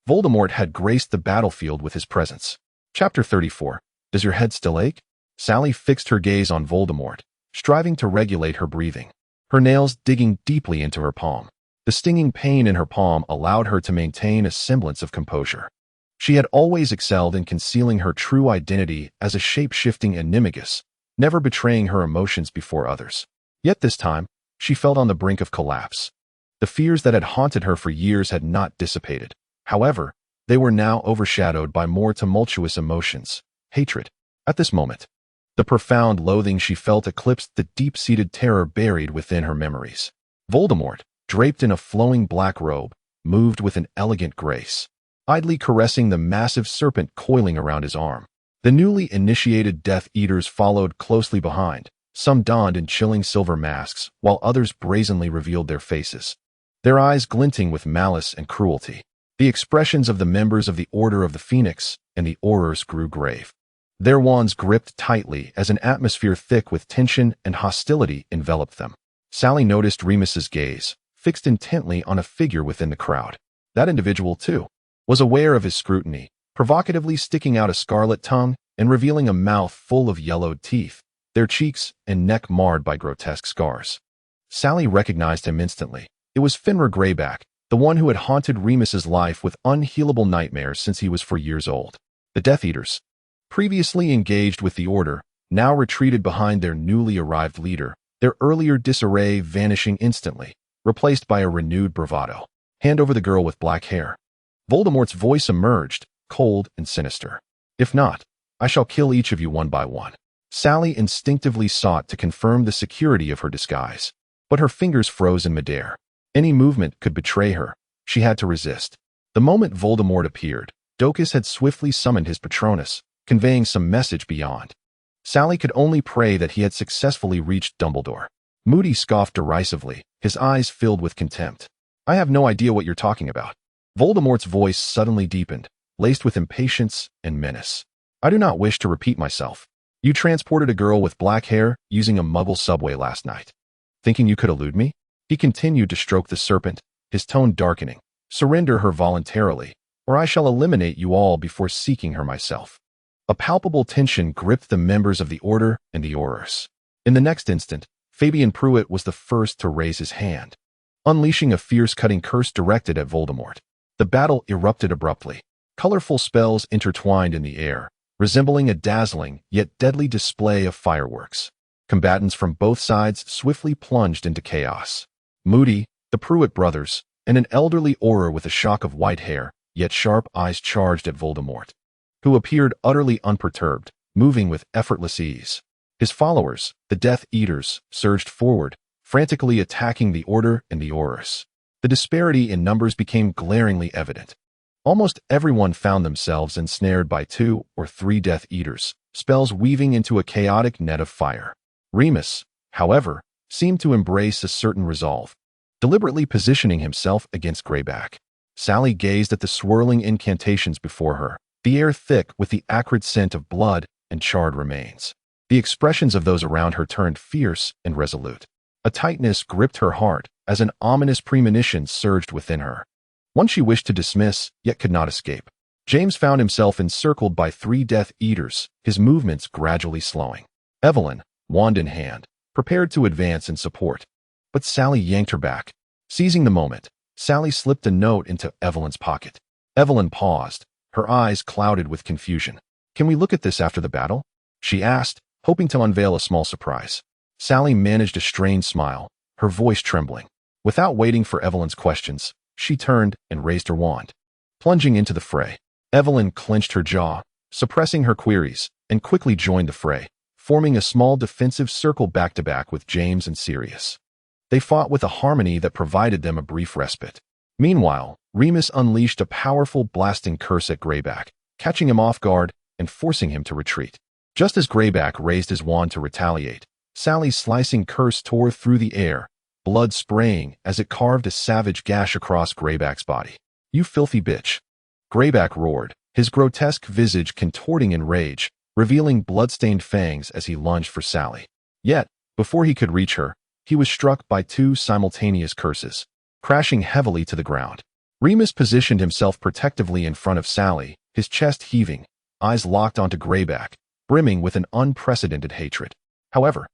Voldemort had graced the battlefield with his presence. Chapter 34. Does your head still ache? Sally fixed her gaze on Voldemort, striving to regulate her breathing, her nails digging deeply into her palm. The stinging pain in her palm allowed her to maintain a semblance of composure. She had always excelled in concealing her true identity as a shape-shifting animagus, never betraying her emotions before others. Yet this time, she felt on the brink of collapse. The fears that had haunted her for years had not dissipated. However, they were now overshadowed by more tumultuous emotions, hatred. At this moment, the profound loathing she felt eclipsed the deep-seated terror buried within her memories. Voldemort, draped in a flowing black robe, moved with an elegant grace, idly caressing the massive serpent coiling around his arm. The newly initiated Death Eaters followed closely behind, some donned in chilling silver masks, while others brazenly revealed their faces, their eyes glinting with malice and cruelty. The expressions of the members of the Order of the Phoenix and the Aurors grew grave, their wands gripped tightly as an atmosphere thick with tension and hostility enveloped them. Sally noticed Remus's gaze, fixed intently on a figure within the crowd. That individual, too, was aware of his scrutiny, provocatively sticking out a scarlet tongue and revealing a mouth full of yellowed teeth, their cheeks and neck marred by grotesque scars. Sally recognized him instantly. It was Fenrir Greyback, the one who had haunted Remus's life with unhealable nightmares since he was 4 years old. The Death Eaters, previously engaged with the Order, now retreated behind their newly arrived leader, their earlier disarray vanishing instantly, replaced by a renewed bravado. "Hand over the girl with black hair." Voldemort's voice emerged, cold and sinister. "If not, I shall kill each of you one by one." Sally instinctively sought to confirm the security of her disguise, but her fingers froze in midair. Any movement could betray her. She had to resist. The moment Voldemort appeared, Docus had swiftly summoned his Patronus, conveying some message beyond. Sally could only pray that he had successfully reached Dumbledore. Moody scoffed derisively, his eyes filled with contempt. "I have no idea what you're talking about." Voldemort's voice suddenly deepened, laced with impatience and menace. "I do not wish to repeat myself. You transported a girl with black hair using a Muggle subway last night, thinking you could elude me?" He continued to stroke the serpent, his tone darkening. "Surrender her voluntarily, or I shall eliminate you all before seeking her myself." A palpable tension gripped the members of the Order and the Aurors. In the next instant, Fabian Pruitt was the first to raise his hand, unleashing a fierce cutting curse directed at Voldemort. The battle erupted abruptly. Colorful spells intertwined in the air, resembling a dazzling yet deadly display of fireworks. Combatants from both sides swiftly plunged into chaos. Moody, the Pruitt brothers, and an elderly Auror with a shock of white hair, yet sharp eyes charged at Voldemort, who appeared utterly unperturbed, moving with effortless ease. His followers, the Death Eaters, surged forward, frantically attacking the Order and the Aurors. The disparity in numbers became glaringly evident. Almost everyone found themselves ensnared by 2 or 3 Death Eaters, spells weaving into a chaotic net of fire. Remus, however, seemed to embrace a certain resolve, deliberately positioning himself against Greyback. Sally gazed at the swirling incantations before her, the air thick with the acrid scent of blood and charred remains. The expressions of those around her turned fierce and resolute. A tightness gripped her heart as an ominous premonition surged within her, one she wished to dismiss, yet could not escape. James found himself encircled by 3 Death Eaters, his movements gradually slowing. Evelyn, wand in hand, prepared to advance in support. But Sally yanked her back. Seizing the moment, Sally slipped a note into Evelyn's pocket. Evelyn paused, her eyes clouded with confusion. "Can we look at this after the battle?" she asked, hoping to unveil a small surprise. Sally managed a strained smile, her voice trembling. Without waiting for Evelyn's questions, she turned and raised her wand. Plunging into the fray, Evelyn clenched her jaw, suppressing her queries, and quickly joined the fray, forming a small defensive circle back-to-back with James and Sirius. They fought with a harmony that provided them a brief respite. Meanwhile, Remus unleashed a powerful blasting curse at Greyback, catching him off guard and forcing him to retreat. Just as Greyback raised his wand to retaliate, Sally's slicing curse tore through the air, blood spraying as it carved a savage gash across Greyback's body. "You filthy bitch!" Greyback roared, his grotesque visage contorting in rage, revealing blood-stained fangs as he lunged for Sally. Yet, before he could reach her, he was struck by two simultaneous curses, crashing heavily to the ground. Remus positioned himself protectively in front of Sally, his chest heaving, eyes locked onto Greyback, brimming with an unprecedented hatred. However,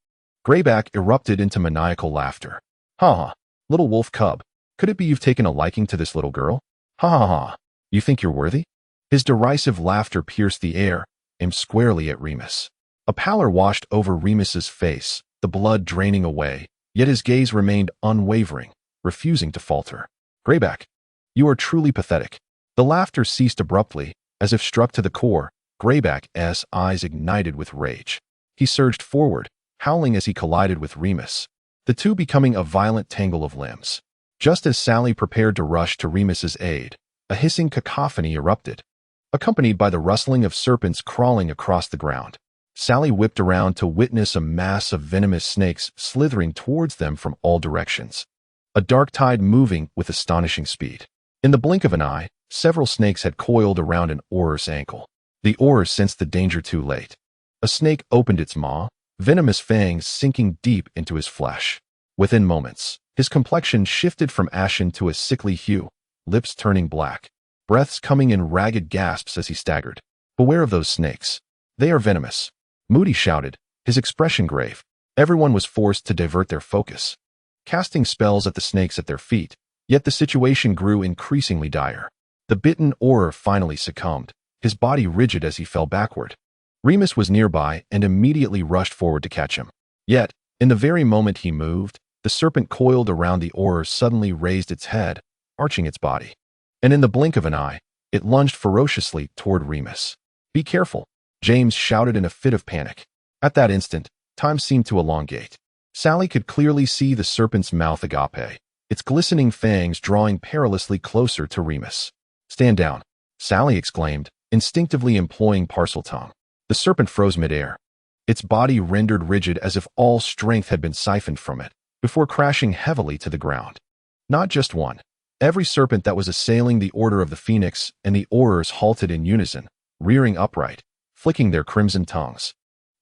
Greyback erupted into maniacal laughter. "Ha ha, little wolf cub, could it be you've taken a liking to this little girl? Ha ha ha, you think you're worthy?" His derisive laughter pierced the air, aimed squarely at Remus. A pallor washed over Remus's face, the blood draining away, yet his gaze remained unwavering, refusing to falter. "Greyback, you are truly pathetic." The laughter ceased abruptly, as if struck to the core. Greyback's eyes ignited with rage. He surged forward, howling as he collided with Remus, the two becoming a violent tangle of limbs. Just as Sally prepared to rush to Remus's aid, a hissing cacophony erupted, accompanied by the rustling of serpents crawling across the ground. Sally whipped around to witness a mass of venomous snakes slithering towards them from all directions, a dark tide moving with astonishing speed. In the blink of an eye, several snakes had coiled around an Auror's ankle. The Auror sensed the danger too late. A snake opened its maw, venomous fangs sinking deep into his flesh. Within moments, his complexion shifted from ashen to a sickly hue, lips turning black, breaths coming in ragged gasps as he staggered. "Beware of those snakes. They are venomous," Moody shouted, his expression grave. Everyone was forced to divert their focus, casting spells at the snakes at their feet, yet the situation grew increasingly dire. The bitten Auror finally succumbed, his body rigid as he fell backward. Remus was nearby and immediately rushed forward to catch him. Yet, in the very moment he moved, the serpent coiled around the Auror suddenly raised its head, arching its body. And in the blink of an eye, it lunged ferociously toward Remus. "Be careful," James shouted in a fit of panic. At that instant, time seemed to elongate. Sally could clearly see the serpent's mouth agape, its glistening fangs drawing perilously closer to Remus. "Stand down," Sally exclaimed, instinctively employing Parseltongue. The serpent froze midair, its body rendered rigid as if all strength had been siphoned from it, before crashing heavily to the ground. Not just one. Every serpent that was assailing the Order of the Phoenix and the Aurors halted in unison, rearing upright, flicking their crimson tongues,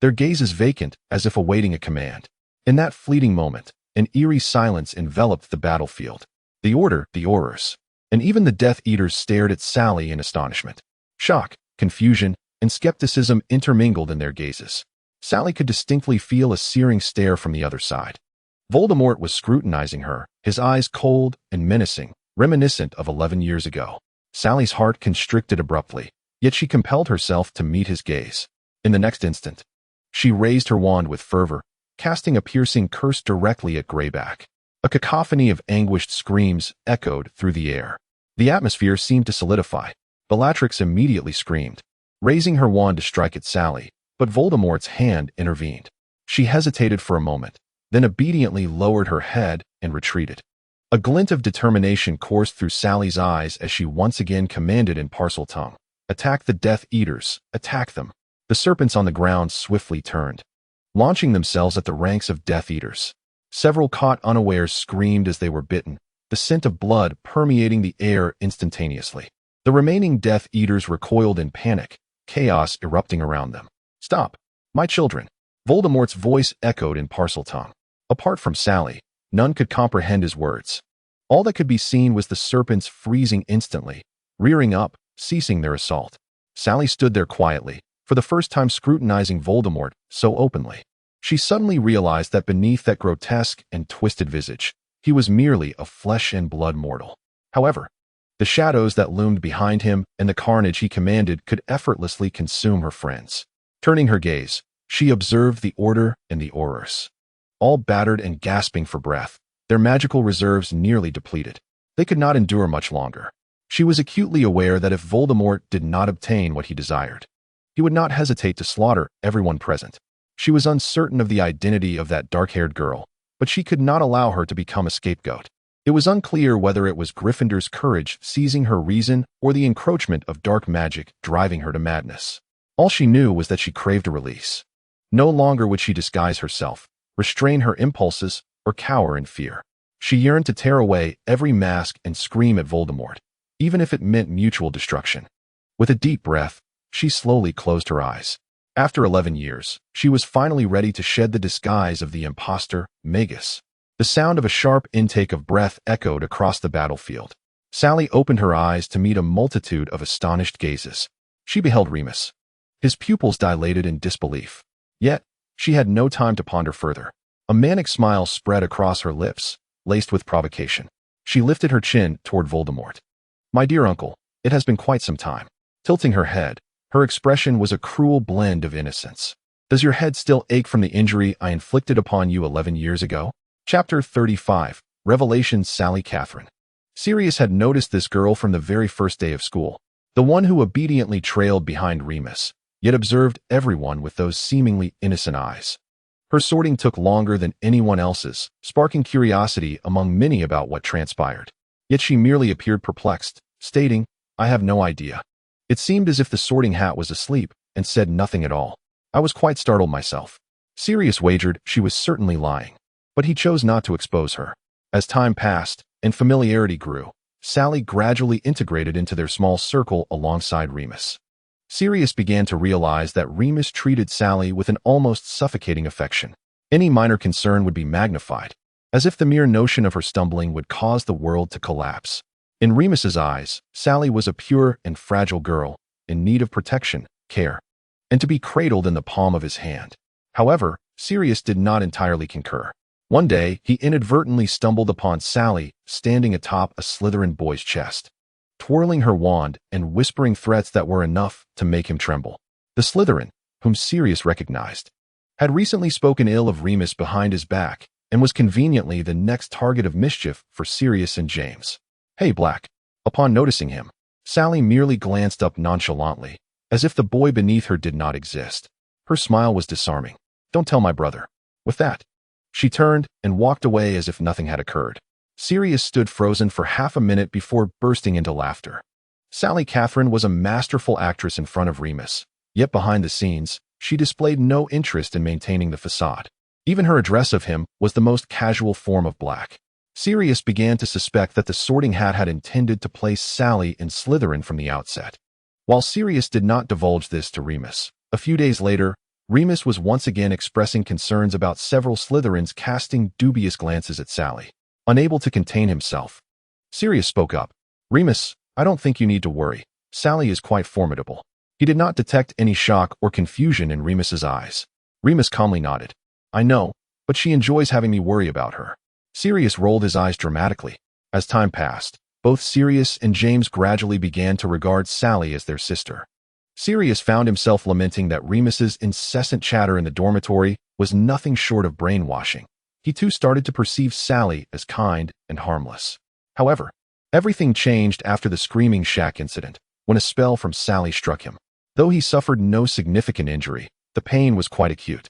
their gazes vacant as if awaiting a command. In that fleeting moment, an eerie silence enveloped the battlefield. The Order, the Aurors, and even the Death Eaters stared at Sally in astonishment. Shock, confusion, and skepticism intermingled in their gazes. Sally could distinctly feel a searing stare from the other side. Voldemort was scrutinizing her, his eyes cold and menacing, reminiscent of 11 years ago. Sally's heart constricted abruptly, yet she compelled herself to meet his gaze. In the next instant, she raised her wand with fervor, casting a piercing curse directly at Greyback. A cacophony of anguished screams echoed through the air. The atmosphere seemed to solidify. Bellatrix immediately screamed, raising her wand to strike at Sally, but Voldemort's hand intervened. She hesitated for a moment, then obediently lowered her head and retreated. A glint of determination coursed through Sally's eyes as she once again commanded in Parseltongue, "Attack the Death Eaters, attack them." The serpents on the ground swiftly turned, launching themselves at the ranks of Death Eaters. Several caught unawares screamed as they were bitten, the scent of blood permeating the air instantaneously. The remaining Death Eaters recoiled in panic, chaos erupting around them. "Stop, my children!" Voldemort's voice echoed in Parseltongue. Apart from Sally, none could comprehend his words. All that could be seen was the serpents freezing instantly, rearing up, ceasing their assault. Sally stood there quietly, for the first time scrutinizing Voldemort so openly. She suddenly realized that beneath that grotesque and twisted visage, he was merely a flesh and blood mortal. However, the shadows that loomed behind him and the carnage he commanded could effortlessly consume her friends. Turning her gaze, she observed the Order and the Aurors, all battered and gasping for breath, their magical reserves nearly depleted. They could not endure much longer. She was acutely aware that if Voldemort did not obtain what he desired, he would not hesitate to slaughter everyone present. She was uncertain of the identity of that dark-haired girl, but she could not allow her to become a scapegoat. It was unclear whether it was Gryffindor's courage seizing her reason or the encroachment of dark magic driving her to madness. All she knew was that she craved a release. No longer would she disguise herself, restrain her impulses, or cower in fear. She yearned to tear away every mask and scream at Voldemort, even if it meant mutual destruction. With a deep breath, she slowly closed her eyes. After 11 years, she was finally ready to shed the disguise of the imposter, Magus. The sound of a sharp intake of breath echoed across the battlefield. Sally opened her eyes to meet a multitude of astonished gazes. She beheld Remus. His pupils dilated in disbelief. Yet, she had no time to ponder further. A manic smile spread across her lips, laced with provocation. She lifted her chin toward Voldemort. "My dear uncle, it has been quite some time." Tilting her head, her expression was a cruel blend of innocence. "Does your head still ache from the injury I inflicted upon you 11 years ago?" Chapter 35, Revelations. Sally Catherine. Sirius had noticed this girl from the very first day of school, the one who obediently trailed behind Remus, yet observed everyone with those seemingly innocent eyes. Her sorting took longer than anyone else's, sparking curiosity among many about what transpired. Yet she merely appeared perplexed, stating, "I have no idea." It seemed as if the sorting hat was asleep and said nothing at all. I was quite startled myself. Sirius wagered she was certainly lying, but he chose not to expose her. As time passed and familiarity grew, Sally gradually integrated into their small circle alongside Remus. Sirius began to realize that Remus treated Sally with an almost suffocating affection. Any minor concern would be magnified, as if the mere notion of her stumbling would cause the world to collapse. In Remus's eyes, Sally was a pure and fragile girl, in need of protection, care, and to be cradled in the palm of his hand. However, Sirius did not entirely concur. One day, he inadvertently stumbled upon Sally standing atop a Slytherin boy's chest, twirling her wand and whispering threats that were enough to make him tremble. The Slytherin, whom Sirius recognized, had recently spoken ill of Remus behind his back and was conveniently the next target of mischief for Sirius and James. "Hey, Black." Upon noticing him, Sally merely glanced up nonchalantly, as if the boy beneath her did not exist. Her smile was disarming. "Don't tell my brother." With that, she turned and walked away as if nothing had occurred. Sirius stood frozen for half a minute before bursting into laughter. Sally Catherine was a masterful actress in front of Remus, yet behind the scenes, she displayed no interest in maintaining the facade. Even her address of him was the most casual form of Black. Sirius began to suspect that the Sorting Hat had intended to place Sally in Slytherin from the outset. While Sirius did not divulge this to Remus, a few days later, Remus was once again expressing concerns about several Slytherins casting dubious glances at Sally. Unable to contain himself, Sirius spoke up. "Remus, I don't think you need to worry. Sally is quite formidable." He did not detect any shock or confusion in Remus's eyes. Remus calmly nodded. "I know, but she enjoys having me worry about her." Sirius rolled his eyes dramatically. As time passed, both Sirius and James gradually began to regard Sally as their sister. Sirius found himself lamenting that Remus's incessant chatter in the dormitory was nothing short of brainwashing. He too started to perceive Sally as kind and harmless. However, everything changed after the Screaming Shack incident, when a spell from Sally struck him. Though he suffered no significant injury, the pain was quite acute.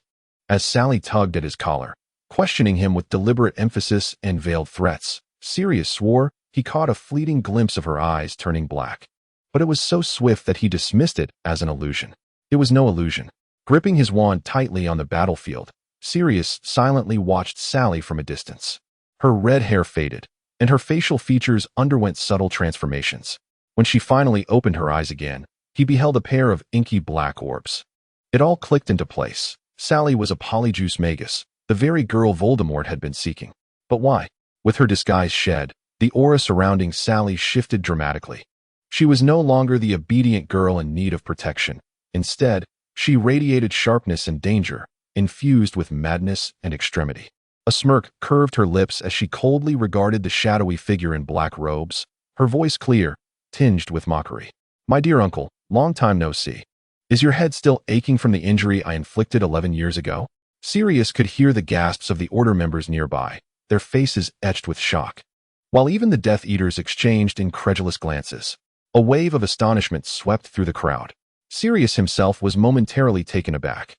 As Sally tugged at his collar, questioning him with deliberate emphasis and veiled threats, Sirius swore he caught a fleeting glimpse of her eyes turning black. But it was so swift that he dismissed it as an illusion. It was no illusion. Gripping his wand tightly on the battlefield, Sirius silently watched Sally from a distance. Her red hair faded, and her facial features underwent subtle transformations. When she finally opened her eyes again, he beheld a pair of inky black orbs. It all clicked into place. Sally was a Polyjuice Magus, the very girl Voldemort had been seeking. But why? With her disguise shed, the aura surrounding Sally shifted dramatically. She was no longer the obedient girl in need of protection. Instead, she radiated sharpness and danger, infused with madness and extremity. A smirk curved her lips as she coldly regarded the shadowy figure in black robes, her voice clear, tinged with mockery. My dear uncle, long time no see. Is your head still aching from the injury I inflicted 11 years ago? Sirius could hear the gasps of the Order members nearby, their faces etched with shock. While even the Death Eaters exchanged incredulous glances, a wave of astonishment swept through the crowd. Sirius himself was momentarily taken aback,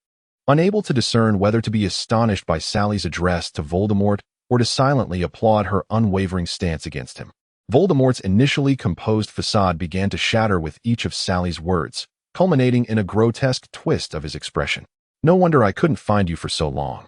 unable to discern whether to be astonished by Sally's address to Voldemort or to silently applaud her unwavering stance against him. Voldemort's initially composed facade began to shatter with each of Sally's words, culminating in a grotesque twist of his expression. No wonder I couldn't find you for so long.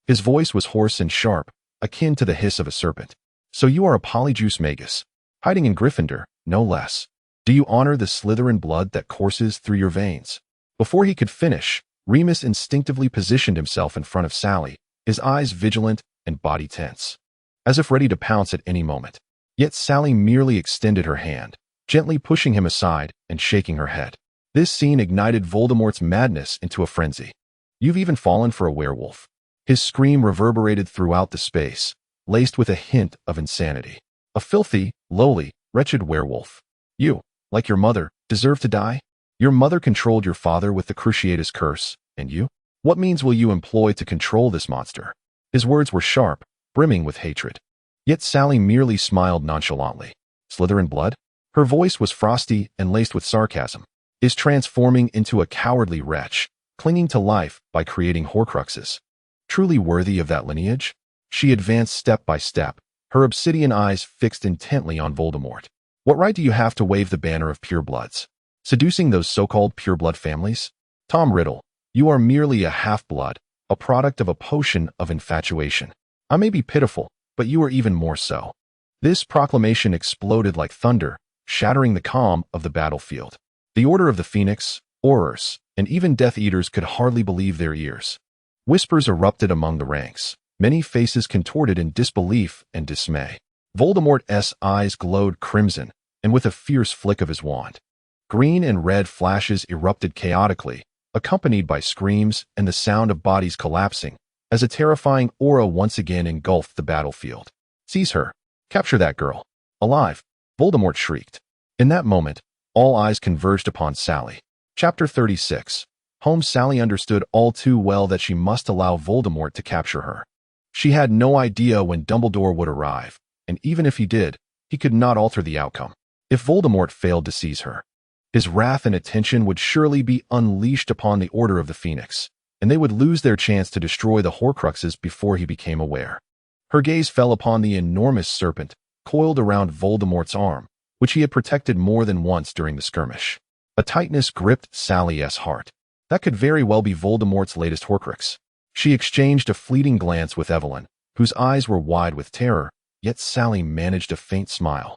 His voice was hoarse and sharp, akin to the hiss of a serpent. So you are a Polyjuice Magus, hiding in Gryffindor, no less. Do you honor the Slytherin blood that courses through your veins? Before he could finish, Remus instinctively positioned himself in front of Sally, his eyes vigilant and body tense, as if ready to pounce at any moment. Yet Sally merely extended her hand, gently pushing him aside and shaking her head. This scene ignited Voldemort's madness into a frenzy. You've even fallen for a werewolf. His scream reverberated throughout the space, laced with a hint of insanity. A filthy, lowly, wretched werewolf. You, like your mother, deserve to die? Your mother controlled your father with the Cruciatus curse, and you? What means will you employ to control this monster? His words were sharp, brimming with hatred. Yet Sally merely smiled nonchalantly. Slytherin blood? Her voice was frosty and laced with sarcasm. Is transforming into a cowardly wretch, clinging to life by creating Horcruxes. Truly worthy of that lineage? She advanced step by step, her obsidian eyes fixed intently on Voldemort. What right do you have to wave the banner of purebloods, seducing those so-called pureblood families? Tom Riddle, you are merely a half-blood, a product of a potion of infatuation. I may be pitiful, but you are even more so. This proclamation exploded like thunder, shattering the calm of the battlefield. The Order of the Phoenix, Aurors, and even Death Eaters could hardly believe their ears. Whispers erupted among the ranks, many faces contorted in disbelief and dismay. Voldemort's eyes glowed crimson, and with a fierce flick of his wand, green and red flashes erupted chaotically, accompanied by screams and the sound of bodies collapsing, as a terrifying aura once again engulfed the battlefield. Seize her! Capture that girl! Alive! Voldemort shrieked. In that moment, all eyes converged upon Sally. Chapter 36. Home. Sally understood all too well that she must allow Voldemort to capture her. She had no idea when Dumbledore would arrive, and even if he did, he could not alter the outcome. If Voldemort failed to seize her, his wrath and attention would surely be unleashed upon the Order of the Phoenix, and they would lose their chance to destroy the Horcruxes before he became aware. Her gaze fell upon the enormous serpent coiled around Voldemort's arm, which he had protected more than once during the skirmish. A tightness gripped Sally's heart. That could very well be Voldemort's latest Horcrux. She exchanged a fleeting glance with Evelyn, whose eyes were wide with terror, yet Sally managed a faint smile.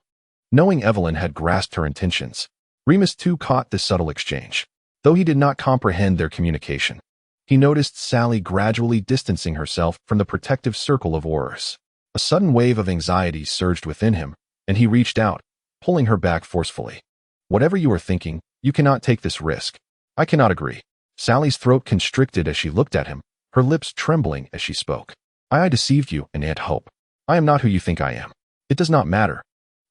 Knowing Evelyn had grasped her intentions, Remus too caught this subtle exchange. Though he did not comprehend their communication, he noticed Sally gradually distancing herself from the protective circle of Aurors. A sudden wave of anxiety surged within him, and he reached out, pulling her back forcefully. Whatever you are thinking, you cannot take this risk. I cannot agree. Sally's throat constricted as she looked at him, her lips trembling as she spoke. I deceived you and Aunt Hope. I am not who you think I am. It does not matter.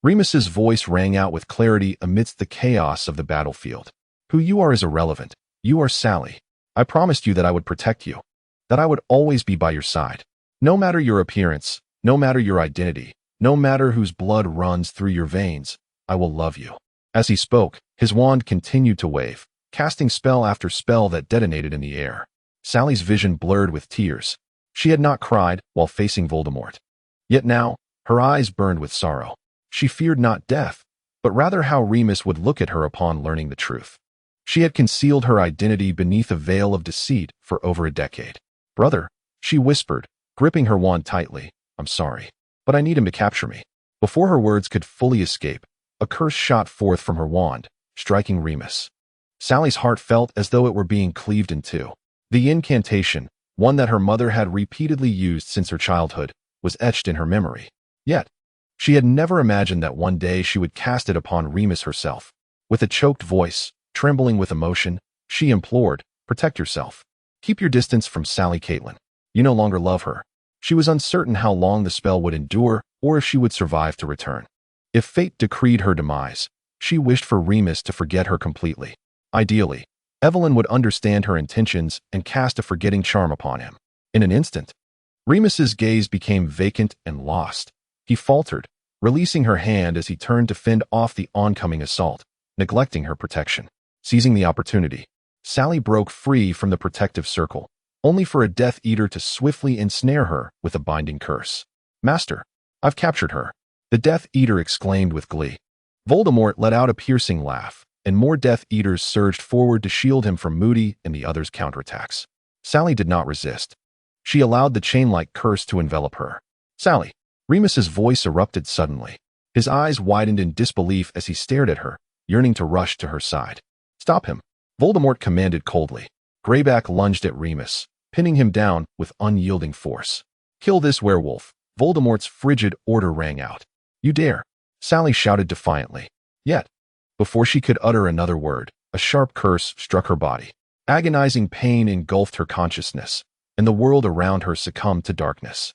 Remus's voice rang out with clarity amidst the chaos of the battlefield. Who you are is irrelevant. You are Sally. I promised you that I would protect you, that I would always be by your side. No matter your appearance, no matter your identity, no matter whose blood runs through your veins, I will love you. As he spoke, his wand continued to wave, casting spell after spell that detonated in the air. Sally's vision blurred with tears. She had not cried while facing Voldemort. Yet now, her eyes burned with sorrow. She feared not death, but rather how Remus would look at her upon learning the truth. She had concealed her identity beneath a veil of deceit for over a decade. Brother, she whispered, gripping her wand tightly, I'm sorry, but I need him to capture me. Before her words could fully escape, a curse shot forth from her wand, striking Remus. Sally's heart felt as though it were being cleaved in two. The incantation, one that her mother had repeatedly used since her childhood, was etched in her memory. Yet, she had never imagined that one day she would cast it upon Remus herself. With a choked voice, trembling with emotion, she implored, protect yourself. Keep your distance from Sally Caitlin. You no longer love her. She was uncertain how long the spell would endure or if she would survive to return. If fate decreed her demise, she wished for Remus to forget her completely. Ideally, Evelyn would understand her intentions and cast a forgetting charm upon him. In an instant, Remus's gaze became vacant and lost. He faltered, releasing her hand as he turned to fend off the oncoming assault, neglecting her protection. Seizing the opportunity, Sally broke free from the protective circle, only for a Death Eater to swiftly ensnare her with a binding curse. "Master, I've captured her," the Death Eater exclaimed with glee. Voldemort let out a piercing laugh, and more Death Eaters surged forward to shield him from Moody and the others' counterattacks. Sally did not resist. She allowed the chain-like curse to envelop her. "Sally!" Remus's voice erupted suddenly. His eyes widened in disbelief as he stared at her, yearning to rush to her side. "Stop him!" Voldemort commanded coldly. Greyback lunged at Remus, pinning him down with unyielding force. "Kill this werewolf!" Voldemort's frigid order rang out. "You dare!" Sally shouted defiantly. Yet, before she could utter another word, a sharp curse struck her body. Agonizing pain engulfed her consciousness, and the world around her succumbed to darkness.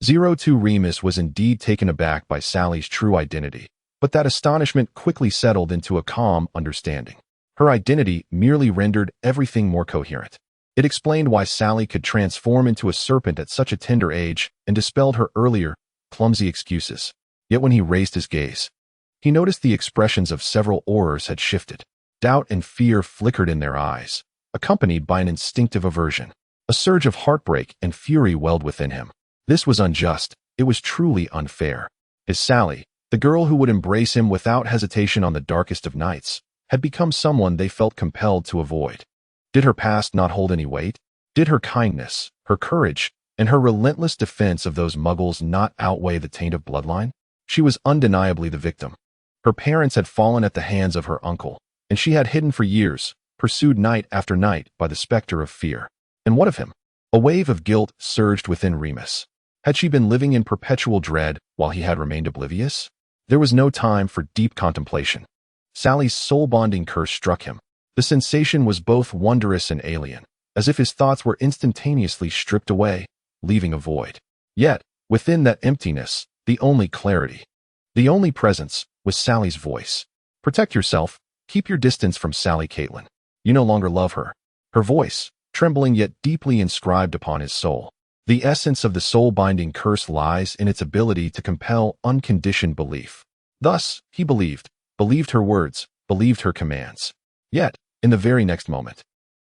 02 Remus was indeed taken aback by Sally's true identity, but that astonishment quickly settled into a calm understanding. Her identity merely rendered everything more coherent. It explained why Sally could transform into a serpent at such a tender age and dispelled her earlier, clumsy excuses. Yet when he raised his gaze, he noticed the expressions of several aurors had shifted. Doubt and fear flickered in their eyes, accompanied by an instinctive aversion. A surge of heartbreak and fury welled within him. This was unjust. It was truly unfair. His Sally, the girl who would embrace him without hesitation on the darkest of nights, had become someone they felt compelled to avoid. Did her past not hold any weight? Did her kindness, her courage, and her relentless defense of those muggles not outweigh the taint of bloodline? She was undeniably the victim. Her parents had fallen at the hands of her uncle, and she had hidden for years, pursued night after night by the specter of fear. And what of him? A wave of guilt surged within Remus. Had she been living in perpetual dread while he had remained oblivious? There was no time for deep contemplation. Sally's soul-bonding curse struck him. The sensation was both wondrous and alien, as if his thoughts were instantaneously stripped away, leaving a void. Yet, within that emptiness, the only clarity, the only presence, was Sally's voice. "Protect yourself. Keep your distance from Sally Caitlin. You no longer love her." Her voice, trembling yet deeply inscribed upon his soul. The essence of the soul-binding curse lies in its ability to compel unconditioned belief. Thus, he believed her words, believed her commands. Yet, in the very next moment,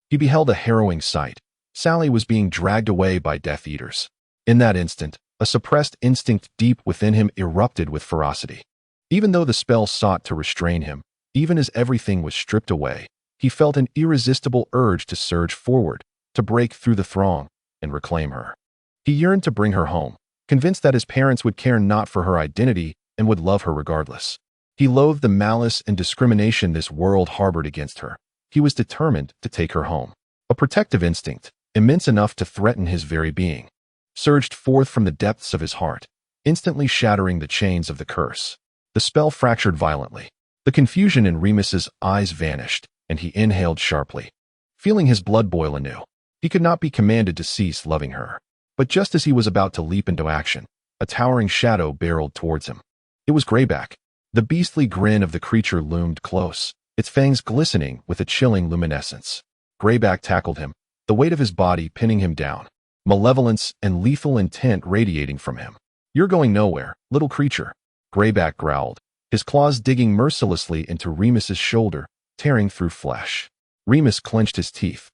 he beheld a harrowing sight. Sally was being dragged away by Death Eaters. In that instant, a suppressed instinct deep within him erupted with ferocity. Even though the spell sought to restrain him, even as everything was stripped away, he felt an irresistible urge to surge forward, to break through the throng, and reclaim her. He yearned to bring her home, convinced that his parents would care not for her identity and would love her regardless. He loathed the malice and discrimination this world harbored against her. He was determined to take her home. A protective instinct, immense enough to threaten his very being, surged forth from the depths of his heart, instantly shattering the chains of the curse. The spell fractured violently. The confusion in Remus's eyes vanished, and he inhaled sharply, feeling his blood boil anew. He could not be commanded to cease loving her. But just as he was about to leap into action, a towering shadow barreled towards him. It was Greyback. The beastly grin of the creature loomed close, its fangs glistening with a chilling luminescence. Greyback tackled him, the weight of his body pinning him down, malevolence and lethal intent radiating from him. "You're going nowhere, little creature," Greyback growled, his claws digging mercilessly into Remus's shoulder, tearing through flesh. Remus clenched his teeth,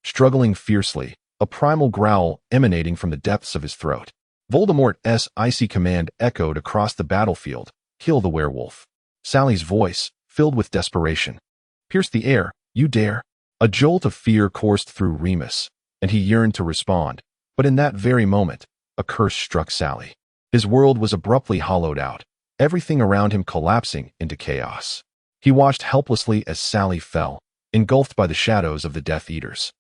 struggling fiercely, a primal growl emanating from the depths of his throat. Voldemort's icy command echoed across the battlefield, "Kill the werewolf." Sally's voice, filled with desperation, pierced the air. "You dare?" A jolt of fear coursed through Remus, and he yearned to respond. But in that very moment, a curse struck Sally. His world was abruptly hollowed out, everything around him collapsing into chaos. He watched helplessly as Sally fell, engulfed by the shadows of the Death Eaters.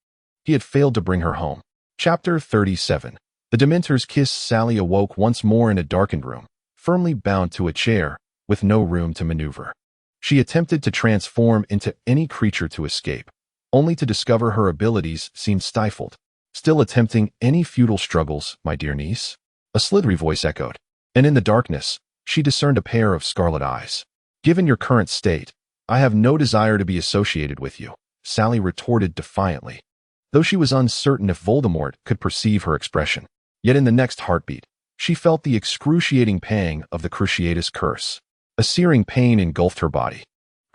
He had failed to bring her home. Chapter 37. The Dementor's kiss. Sally awoke once more in a darkened room, firmly bound to a chair, with no room to maneuver. She attempted to transform into any creature to escape, only to discover her abilities seemed stifled. "Still attempting any futile struggles, my dear niece?" A slithery voice echoed, and in the darkness, She discerned a pair of scarlet eyes. "Given your current state, I have no desire to be associated with you," Sally retorted defiantly, though she was uncertain if Voldemort could perceive her expression. Yet in the next heartbeat, she felt the excruciating pang of the Cruciatus curse. A searing pain engulfed her body,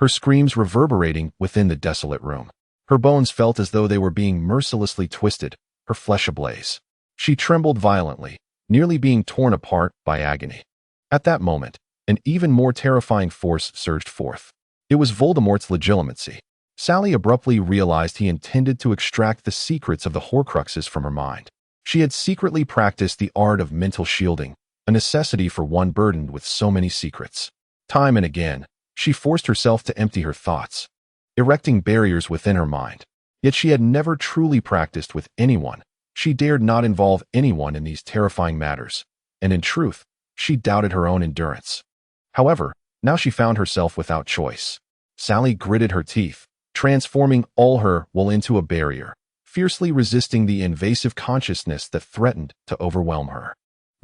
her screams reverberating within the desolate room. Her bones felt as though they were being mercilessly twisted, her flesh ablaze. She trembled violently, nearly being torn apart by agony. At that moment, an even more terrifying force surged forth. It was Voldemort's legitimacy. Sally abruptly realized he intended to extract the secrets of the Horcruxes from her mind. She had secretly practiced the art of mental shielding, a necessity for one burdened with so many secrets. Time and again, she forced herself to empty her thoughts, erecting barriers within her mind. Yet she had never truly practiced with anyone. She dared not involve anyone in these terrifying matters, and in truth, she doubted her own endurance. However, now she found herself without choice. Sally gritted her teeth, transforming all her will into a barrier, fiercely resisting the invasive consciousness that threatened to overwhelm her.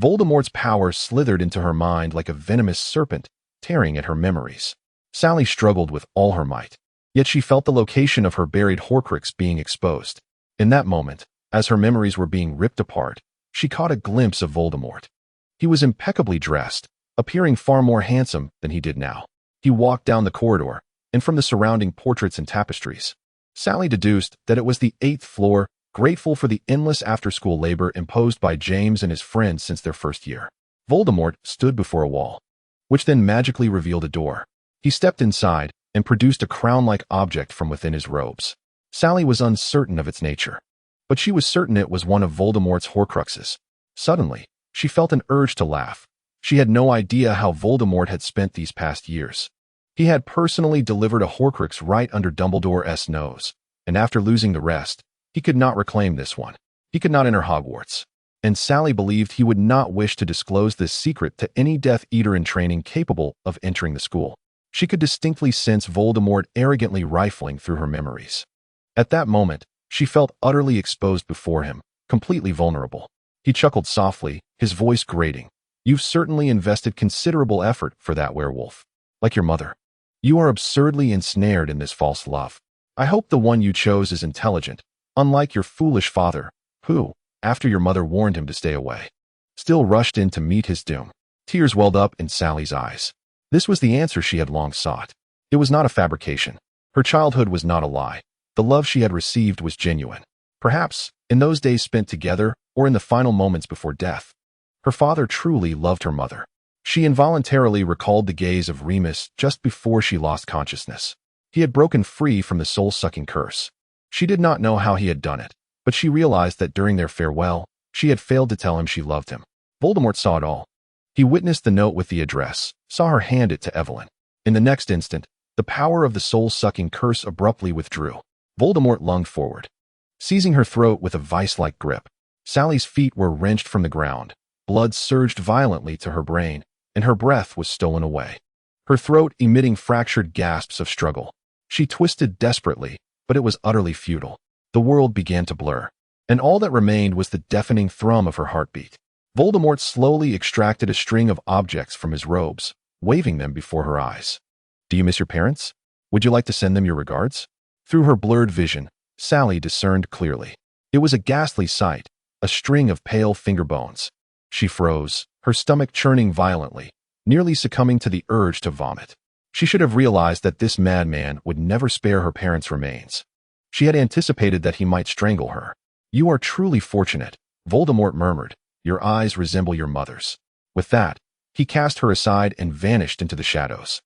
Voldemort's power slithered into her mind like a venomous serpent, tearing at her memories. Sally struggled with all her might, yet she felt the location of her buried Horcrux being exposed. In that moment, as her memories were being ripped apart, she caught a glimpse of Voldemort. He was impeccably dressed, appearing far more handsome than he did now. He walked down the corridor, and from the surrounding portraits and tapestries, Sally deduced that it was the 8th floor, grateful for the endless after-school labor imposed by James and his friends since their first year. Voldemort stood before a wall, which then magically revealed a door. He stepped inside and produced a crown-like object from within his robes. Sally was uncertain of its nature, but she was certain it was one of Voldemort's Horcruxes. Suddenly, she felt an urge to laugh. She had no idea how Voldemort had spent these past years. He had personally delivered a Horcrux right under Dumbledore's nose, and after losing the rest, he could not reclaim this one. He could not enter Hogwarts. And Sally believed he would not wish to disclose this secret to any Death Eater in training capable of entering the school. She could distinctly sense Voldemort arrogantly rifling through her memories. At that moment, she felt utterly exposed before him, completely vulnerable. He chuckled softly, his voice grating. "You've certainly invested considerable effort for that, werewolf. Like your mother. You are absurdly ensnared in this false love. I hope the one you chose is intelligent, unlike your foolish father, who, after your mother warned him to stay away, still rushed in to meet his doom." Tears welled up in Sally's eyes. This was the answer she had long sought. It was not a fabrication. Her childhood was not a lie. The love she had received was genuine. Perhaps, in those days spent together, or in the final moments before death, her father truly loved her mother. She involuntarily recalled the gaze of Remus just before she lost consciousness. He had broken free from the soul-sucking curse. She did not know how he had done it, but she realized that during their farewell, she had failed to tell him she loved him. Voldemort saw it all. He witnessed the note with the address, saw her hand it to Evelyn. In the next instant, the power of the soul-sucking curse abruptly withdrew. Voldemort lunged forward, seizing her throat with a vice-like grip. Sally's feet were wrenched from the ground. Blood surged violently to her brain, and her breath was stolen away, her throat emitting fractured gasps of struggle. She twisted desperately, but it was utterly futile. The world began to blur, and all that remained was the deafening thrum of her heartbeat. Voldemort slowly extracted a string of objects from his robes, waving them before her eyes. "Do you miss your parents? Would you like to send them your regards?" Through her blurred vision, Sally discerned clearly. It was a ghastly sight, a string of pale finger bones. She froze, her stomach churning violently, nearly succumbing to the urge to vomit. She should have realized that this madman would never spare her parents' remains. She had anticipated that he might strangle her. "You are truly fortunate," Voldemort murmured. "Your eyes resemble your mother's." With that, he cast her aside and vanished into the shadows.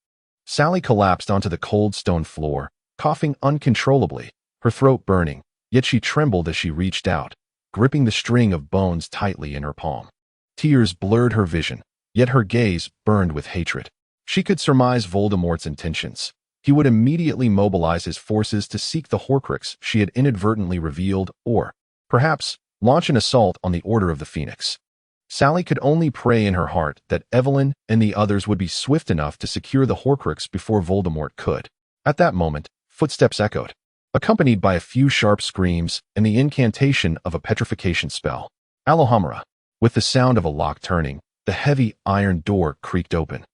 Sally collapsed onto the cold stone floor, coughing uncontrollably, her throat burning, yet she trembled as she reached out, gripping the string of bones tightly in her palm. Tears blurred her vision, yet her gaze burned with hatred. She could surmise Voldemort's intentions. He would immediately mobilize his forces to seek the Horcrux she had inadvertently revealed, or, perhaps, launch an assault on the Order of the Phoenix. Sally could only pray in her heart that Evelyn and the others would be swift enough to secure the Horcrux before Voldemort could. At that moment, footsteps echoed, accompanied by a few sharp screams and the incantation of a petrification spell. Alohomora. With the sound of a lock turning, the heavy iron door creaked open.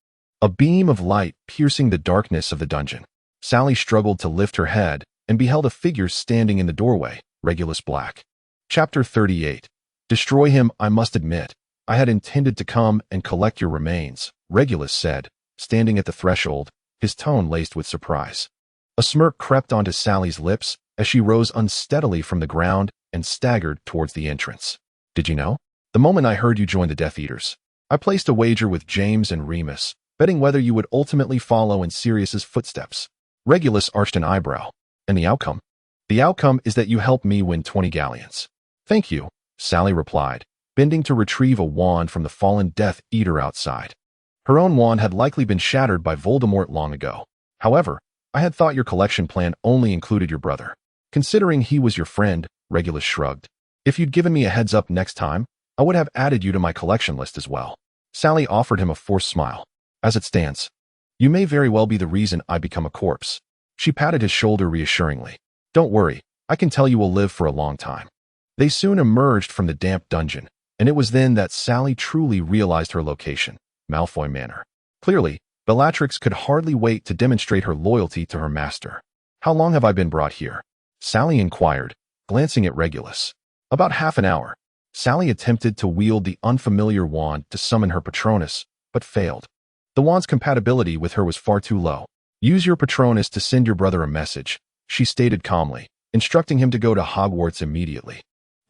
A beam of light piercing the darkness of the dungeon. Sally struggled to lift her head and beheld a figure standing in the doorway, Regulus Black. Chapter 38. Destroy him. I must admit, I had intended to come and collect your remains, Regulus said, standing at the threshold, his tone laced with surprise. A smirk crept onto Sally's lips as she rose unsteadily from the ground and staggered towards the entrance. Did you know? The moment I heard you join the Death Eaters, I placed a wager with James and Remus, betting whether you would ultimately follow in Sirius's footsteps. Regulus arched an eyebrow. And the outcome? The outcome is that you helped me win 20 galleons. Thank you, Sally replied, bending to retrieve a wand from the fallen Death Eater outside. Her own wand had likely been shattered by Voldemort long ago. However, I had thought your collection plan only included your brother. Considering he was your friend, Regulus shrugged. If you'd given me a heads up next time, I would have added you to my collection list as well. Sally offered him a forced smile. As it stands, you may very well be the reason I become a corpse. She patted his shoulder reassuringly. Don't worry, I can tell you will live for a long time. They soon emerged from the damp dungeon, and it was then that Sally truly realized her location, Malfoy Manor. Clearly, Bellatrix could hardly wait to demonstrate her loyalty to her master. How long have I been brought here? Sally inquired, glancing at Regulus. About half an hour. Sally attempted to wield the unfamiliar wand to summon her Patronus, but failed. The wand's compatibility with her was far too low. Use your Patronus to send your brother a message, she stated calmly, instructing him to go to Hogwarts immediately.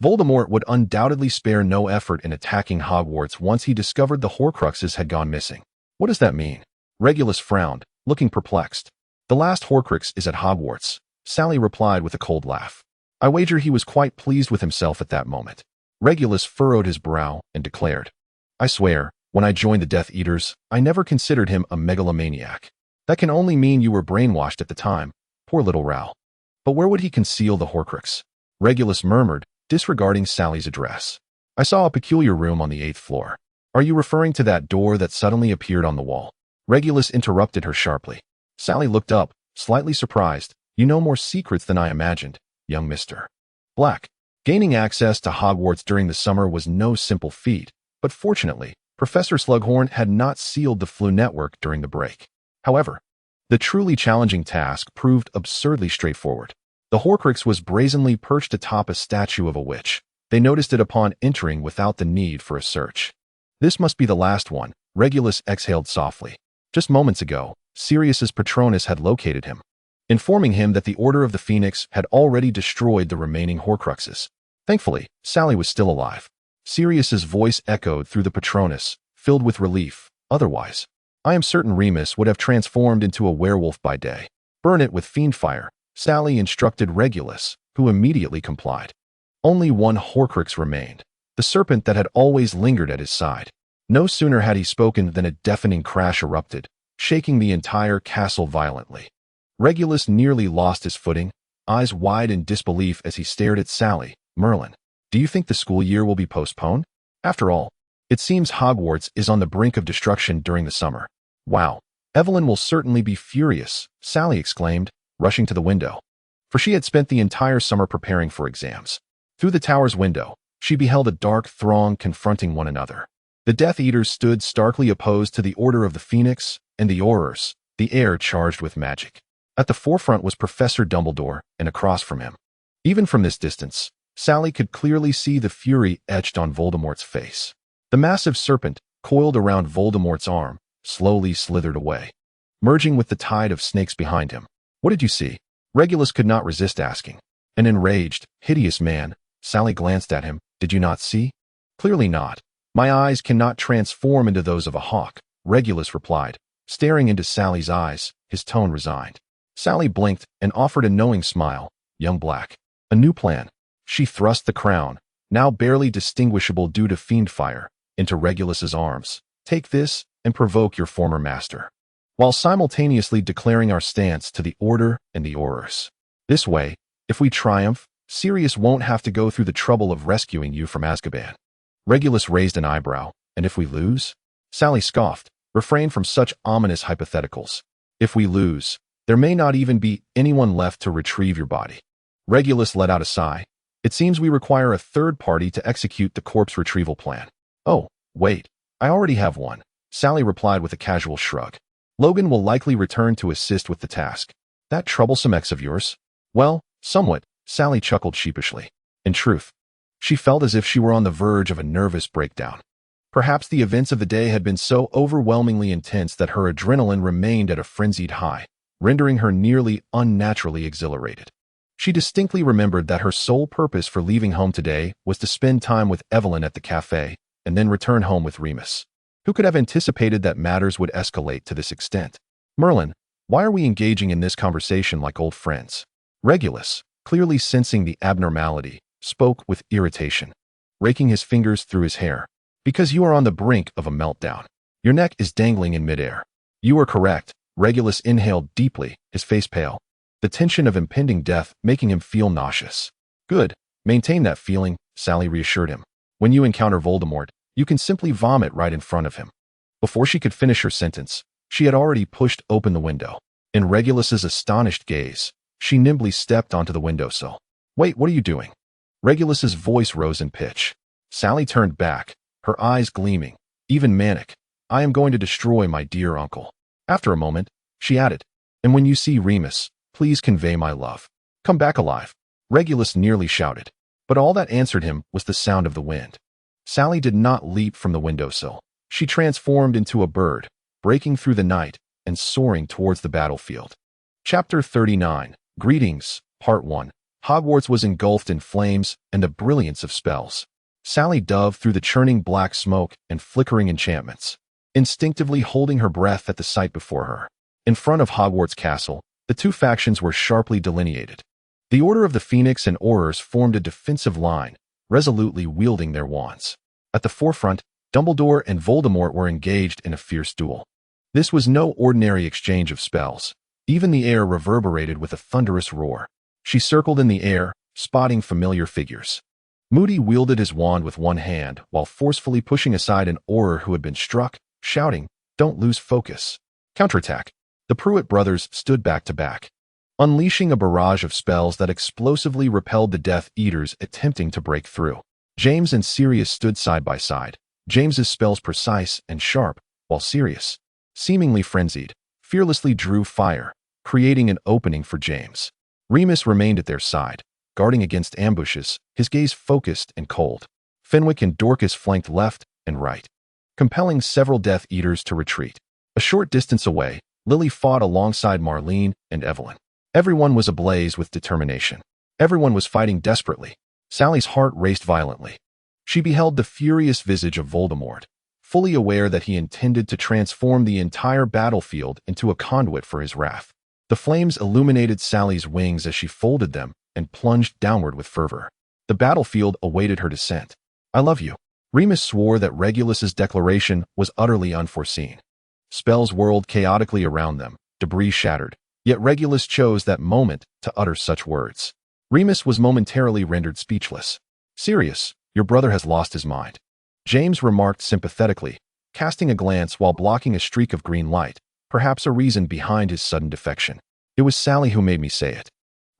Voldemort would undoubtedly spare no effort in attacking Hogwarts once he discovered the Horcruxes had gone missing. What does that mean? Regulus frowned, looking perplexed. The last Horcrux is at Hogwarts, Sally replied with a cold laugh. I wager he was quite pleased with himself at that moment. Regulus furrowed his brow and declared, I swear, when I joined the Death Eaters, I never considered him a megalomaniac. That can only mean you were brainwashed at the time. Poor little Ral. But where would he conceal the Horcrux? Regulus murmured, disregarding Sally's address. I saw a peculiar room on the 8th floor. Are you referring to that door that suddenly appeared on the wall? Regulus interrupted her sharply. Sally looked up, slightly surprised. You know more secrets than I imagined, young Mr. Black. Gaining access to Hogwarts during the summer was no simple feat, but fortunately, Professor Slughorn had not sealed the Floo network during the break. However, the truly challenging task proved absurdly straightforward. The Horcrux was brazenly perched atop a statue of a witch. They noticed it upon entering without the need for a search. This must be the last one, Regulus exhaled softly. Just moments ago, Sirius's Patronus had located him, informing him that the Order of the Phoenix had already destroyed the remaining Horcruxes. Thankfully, Sally was still alive. Sirius's voice echoed through the Patronus, filled with relief. Otherwise, I am certain Remus would have transformed into a werewolf by day. Burn it with fiend fire, Sally instructed Regulus, who immediately complied. Only one Horcrux remained, the serpent that had always lingered at his side. No sooner had he spoken than a deafening crash erupted, shaking the entire castle violently. Regulus nearly lost his footing, eyes wide in disbelief as he stared at Sally. Merlin, do you think the school year will be postponed? After all, it seems Hogwarts is on the brink of destruction during the summer. Wow, Evelyn will certainly be furious, Sally exclaimed, rushing to the window. For she had spent the entire summer preparing for exams. Through the tower's window, she beheld a dark throng confronting one another. The Death Eaters stood starkly opposed to the Order of the Phoenix and the Aurors, the air charged with magic. At the forefront was Professor Dumbledore, and across from him. Even from this distance, Sally could clearly see the fury etched on Voldemort's face. The massive serpent, coiled around Voldemort's arm, slowly slithered away, merging with the tide of snakes behind him. What did you see? Regulus could not resist asking. An enraged, hideous man. Sally glanced at him. Did you not see? Clearly not. My eyes cannot transform into those of a hawk, Regulus replied, staring into Sally's eyes, his tone resigned. Sally blinked and offered a knowing smile. Young Black. A new plan. She thrust the crown, now barely distinguishable due to fiend fire, into Regulus's arms. Take this and provoke your former master, while simultaneously declaring our stance to the Order and the Aurors. This way, if we triumph, Sirius won't have to go through the trouble of rescuing you from Azkaban. Regulus raised an eyebrow. And if we lose? Sally scoffed. Refrain from such ominous hypotheticals. If we lose, there may not even be anyone left to retrieve your body. Regulus let out a sigh. It seems we require a third party to execute the corpse retrieval plan. Oh, wait. I already have one, Sally replied with a casual shrug. Logan will likely return to assist with the task. That troublesome ex of yours? Well, somewhat, Sally chuckled sheepishly. In truth, she felt as if she were on the verge of a nervous breakdown. Perhaps the events of the day had been so overwhelmingly intense that her adrenaline remained at a frenzied high, rendering her nearly unnaturally exhilarated. She distinctly remembered that her sole purpose for leaving home today was to spend time with Evelyn at the cafe and then return home with Remus. Who could have anticipated that matters would escalate to this extent? Merlin, why are we engaging in this conversation like old friends? Regulus, clearly sensing the abnormality, spoke with irritation, raking his fingers through his hair. Because you are on the brink of a meltdown. Your neck is dangling in midair. You are correct. Regulus inhaled deeply, his face pale, the tension of impending death making him feel nauseous. Good. Maintain that feeling, Sally reassured him. When you encounter Voldemort, you can simply vomit right in front of him. Before she could finish her sentence, she had already pushed open the window. In Regulus's astonished gaze, she nimbly stepped onto the windowsill. Wait, what are you doing? Regulus's voice rose in pitch. Sally turned back, her eyes gleaming, even manic. I am going to destroy my dear uncle. After a moment, she added, and when you see Remus, please convey my love. Come back alive. Regulus nearly shouted, but all that answered him was the sound of the wind. Sally did not leap from the windowsill. She transformed into a bird, breaking through the night and soaring towards the battlefield. Chapter 39, Greetings, Part 1. Hogwarts was engulfed in flames and the brilliance of spells. Sally dove through the churning black smoke and flickering enchantments, instinctively holding her breath at the sight before her. In front of Hogwarts Castle, the two factions were sharply delineated. The Order of the Phoenix and Aurors formed a defensive line, resolutely wielding their wands. At the forefront, Dumbledore and Voldemort were engaged in a fierce duel. This was no ordinary exchange of spells. Even the air reverberated with a thunderous roar. She circled in the air, spotting familiar figures. Moody wielded his wand with one hand while forcefully pushing aside an Auror who had been struck, shouting, "Don't lose focus." Counterattack. The Pruitt brothers stood back to back, unleashing a barrage of spells that explosively repelled the Death Eaters attempting to break through. James and Sirius stood side by side, James's spells precise and sharp, while Sirius, seemingly frenzied, fearlessly drew fire, creating an opening for James. Remus remained at their side, guarding against ambushes, his gaze focused and cold. Fenwick and Dorcas flanked left and right, compelling several Death Eaters to retreat. A short distance away, Lily fought alongside Marlene and Evelyn. Everyone was ablaze with determination. Everyone was fighting desperately. Sally's heart raced violently. She beheld the furious visage of Voldemort, fully aware that he intended to transform the entire battlefield into a conduit for his wrath. The flames illuminated Sally's wings as she folded them and plunged downward with fervor. The battlefield awaited her descent. I love you. Remus swore that Regulus's declaration was utterly unforeseen. Spells whirled chaotically around them, debris shattered, yet Regulus chose that moment to utter such words. Remus was momentarily rendered speechless. Sirius, your brother has lost his mind, James remarked sympathetically, casting a glance while blocking a streak of green light, perhaps a reason behind his sudden defection. It was Sally who made me say it.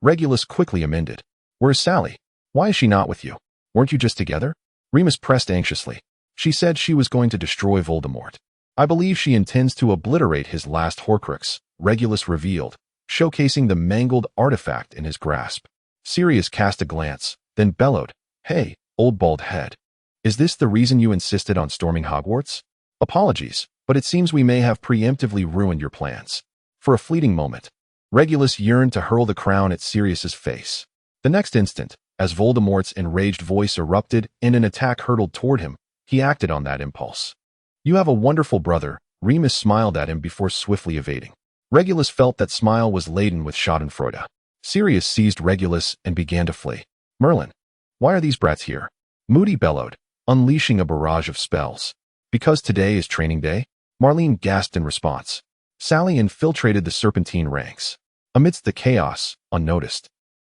Regulus quickly amended. Where's Sally? Why is she not with you? Weren't you just together? Remus pressed anxiously. She said she was going to destroy Voldemort. I believe she intends to obliterate his last Horcrux, Regulus revealed, showcasing the mangled artifact in his grasp. Sirius cast a glance, then bellowed, Hey, old bald head. Is this the reason you insisted on storming Hogwarts? Apologies, but it seems we may have preemptively ruined your plans. For a fleeting moment, Regulus yearned to hurl the crown at Sirius's face. The next instant, as Voldemort's enraged voice erupted and an attack hurtled toward him, he acted on that impulse. You have a wonderful brother, Remus smiled at him before swiftly evading. Regulus felt that smile was laden with schadenfreude. Sirius seized Regulus and began to flee. Merlin, why are these brats here? Moody bellowed, unleashing a barrage of spells. Because today is training day? Marlene gasped in response. Sally infiltrated the Serpentine ranks. Amidst the chaos, unnoticed,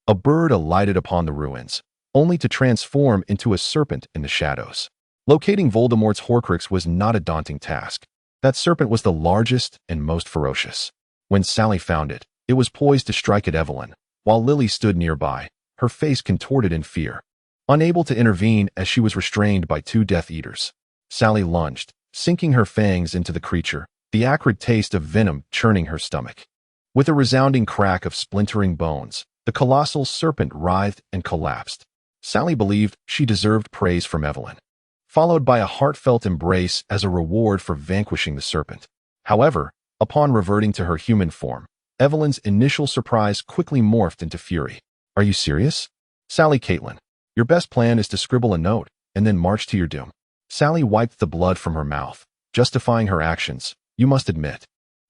a bird alighted upon the ruins, only to transform into a serpent in the shadows. Locating Voldemort's Horcrux was not a daunting task. That serpent was the largest and most ferocious. When Sally found it, it was poised to strike at Evelyn, while Lily stood nearby, her face contorted in fear. Unable to intervene as she was restrained by two Death Eaters, Sally lunged, sinking her fangs into the creature, the acrid taste of venom churning her stomach. With a resounding crack of splintering bones, the colossal serpent writhed and collapsed. Sally believed she deserved praise from Evelyn, followed by a heartfelt embrace as a reward for vanquishing the serpent. However, upon reverting to her human form, Evelyn's initial surprise quickly morphed into fury. "Are you serious? Sally Caitlin, your best plan is to scribble a note and then march to your doom." Sally wiped the blood from her mouth, justifying her actions. "You must admit,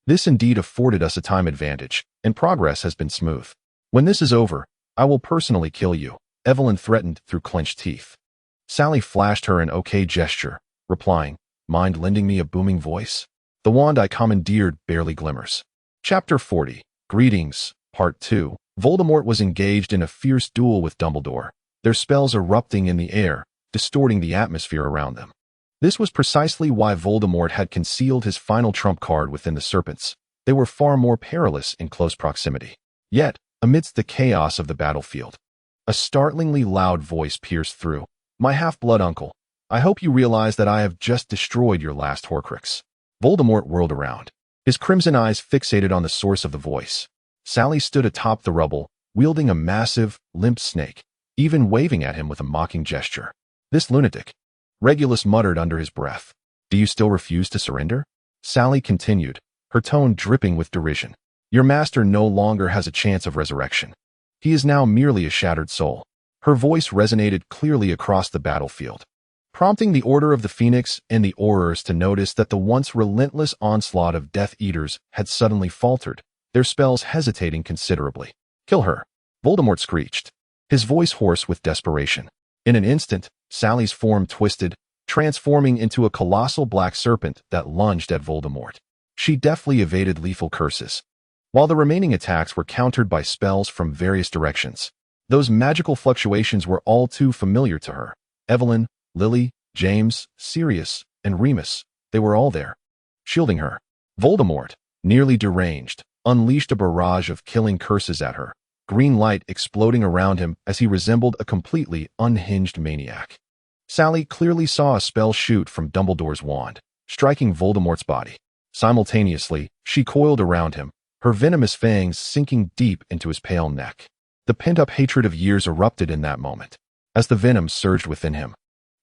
this indeed afforded us a time advantage, and progress has been smooth. When this is over, I will personally kill you," Evelyn threatened through clenched teeth. Sally flashed her an okay gesture, replying, "Mind lending me a booming voice?" The wand I commandeered barely glimmers. Chapter 40. Greetings, Part 2. Voldemort was engaged in a fierce duel with Dumbledore, their spells erupting in the air, distorting the atmosphere around them. This was precisely why Voldemort had concealed his final trump card within the serpents. They were far more perilous in close proximity. Yet, amidst the chaos of the battlefield, a startlingly loud voice pierced through. "My half-blood uncle, I hope you realize that I have just destroyed your last Horcrux." Voldemort whirled around, his crimson eyes fixated on the source of the voice. Sally stood atop the rubble, wielding a massive, limp snake, even waving at him with a mocking gesture. "This lunatic," Regulus muttered under his breath. "Do you still refuse to surrender?" Sally continued, her tone dripping with derision. "Your master no longer has a chance of resurrection. He is now merely a shattered soul." Her voice resonated clearly across the battlefield, prompting the Order of the Phoenix and the Aurors to notice that the once relentless onslaught of Death Eaters had suddenly faltered, their spells hesitating considerably. "Kill her," Voldemort screeched, his voice hoarse with desperation. In an instant, Sally's form twisted, transforming into a colossal black serpent that lunged at Voldemort. She deftly evaded lethal curses, while the remaining attacks were countered by spells from various directions. Those magical fluctuations were all too familiar to her. Evelyn, Lily, James, Sirius, and Remus, they were all there, shielding her. Voldemort, nearly deranged, unleashed a barrage of killing curses at her, green light exploding around him as he resembled a completely unhinged maniac. Sally clearly saw a spell shoot from Dumbledore's wand, striking Voldemort's body. Simultaneously, she coiled around him, her venomous fangs sinking deep into his pale neck. The pent-up hatred of years erupted in that moment, as the venom surged within him.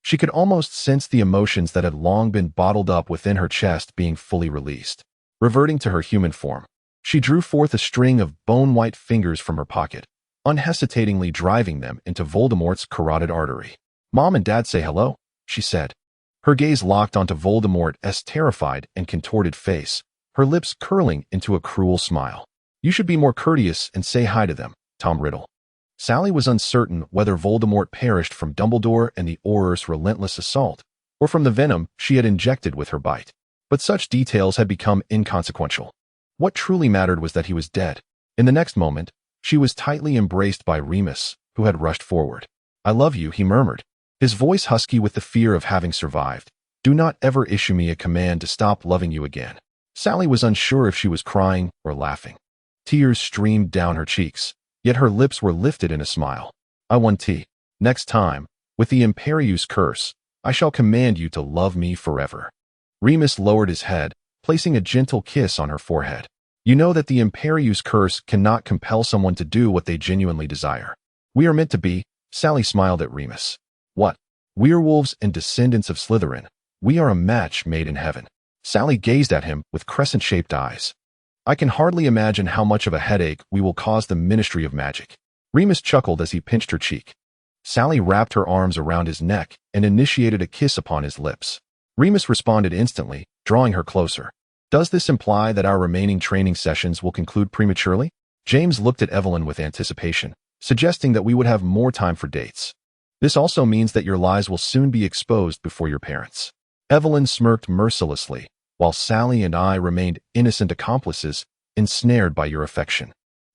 She could almost sense the emotions that had long been bottled up within her chest being fully released. Reverting to her human form, she drew forth a string of bone-white fingers from her pocket, unhesitatingly driving them into Voldemort's carotid artery. "Mom and Dad say hello," she said. Her gaze locked onto Voldemort's terrified and contorted face, her lips curling into a cruel smile. "You should be more courteous and say hi to them, Tom Riddle." Sally was uncertain whether Voldemort perished from Dumbledore and the Auror's relentless assault, or from the venom she had injected with her bite. But such details had become inconsequential. What truly mattered was that he was dead. In the next moment, she was tightly embraced by Remus, who had rushed forward. "I love you," he murmured, his voice husky with the fear of having survived. "Do not ever issue me a command to stop loving you again." Sally was unsure if she was crying or laughing. Tears streamed down her cheeks, yet her lips were lifted in a smile. "I won T. Next time, with the Imperius curse, I shall command you to love me forever." Remus lowered his head, placing a gentle kiss on her forehead. "You know that the Imperius curse cannot compel someone to do what they genuinely desire. We are meant to be," Sally smiled at Remus. "What? Werewolves and descendants of Slytherin. We are a match made in heaven." Sally gazed at him with crescent-shaped eyes. "I can hardly imagine how much of a headache we will cause the Ministry of Magic." Remus chuckled as he pinched her cheek. Sally wrapped her arms around his neck and initiated a kiss upon his lips. Remus responded instantly, drawing her closer. "Does this imply that our remaining training sessions will conclude prematurely?" James looked at Evelyn with anticipation, suggesting that we would have more time for dates. "This also means that your lies will soon be exposed before your parents." Evelyn smirked mercilessly, while Sally and I remained innocent accomplices, ensnared by your affection.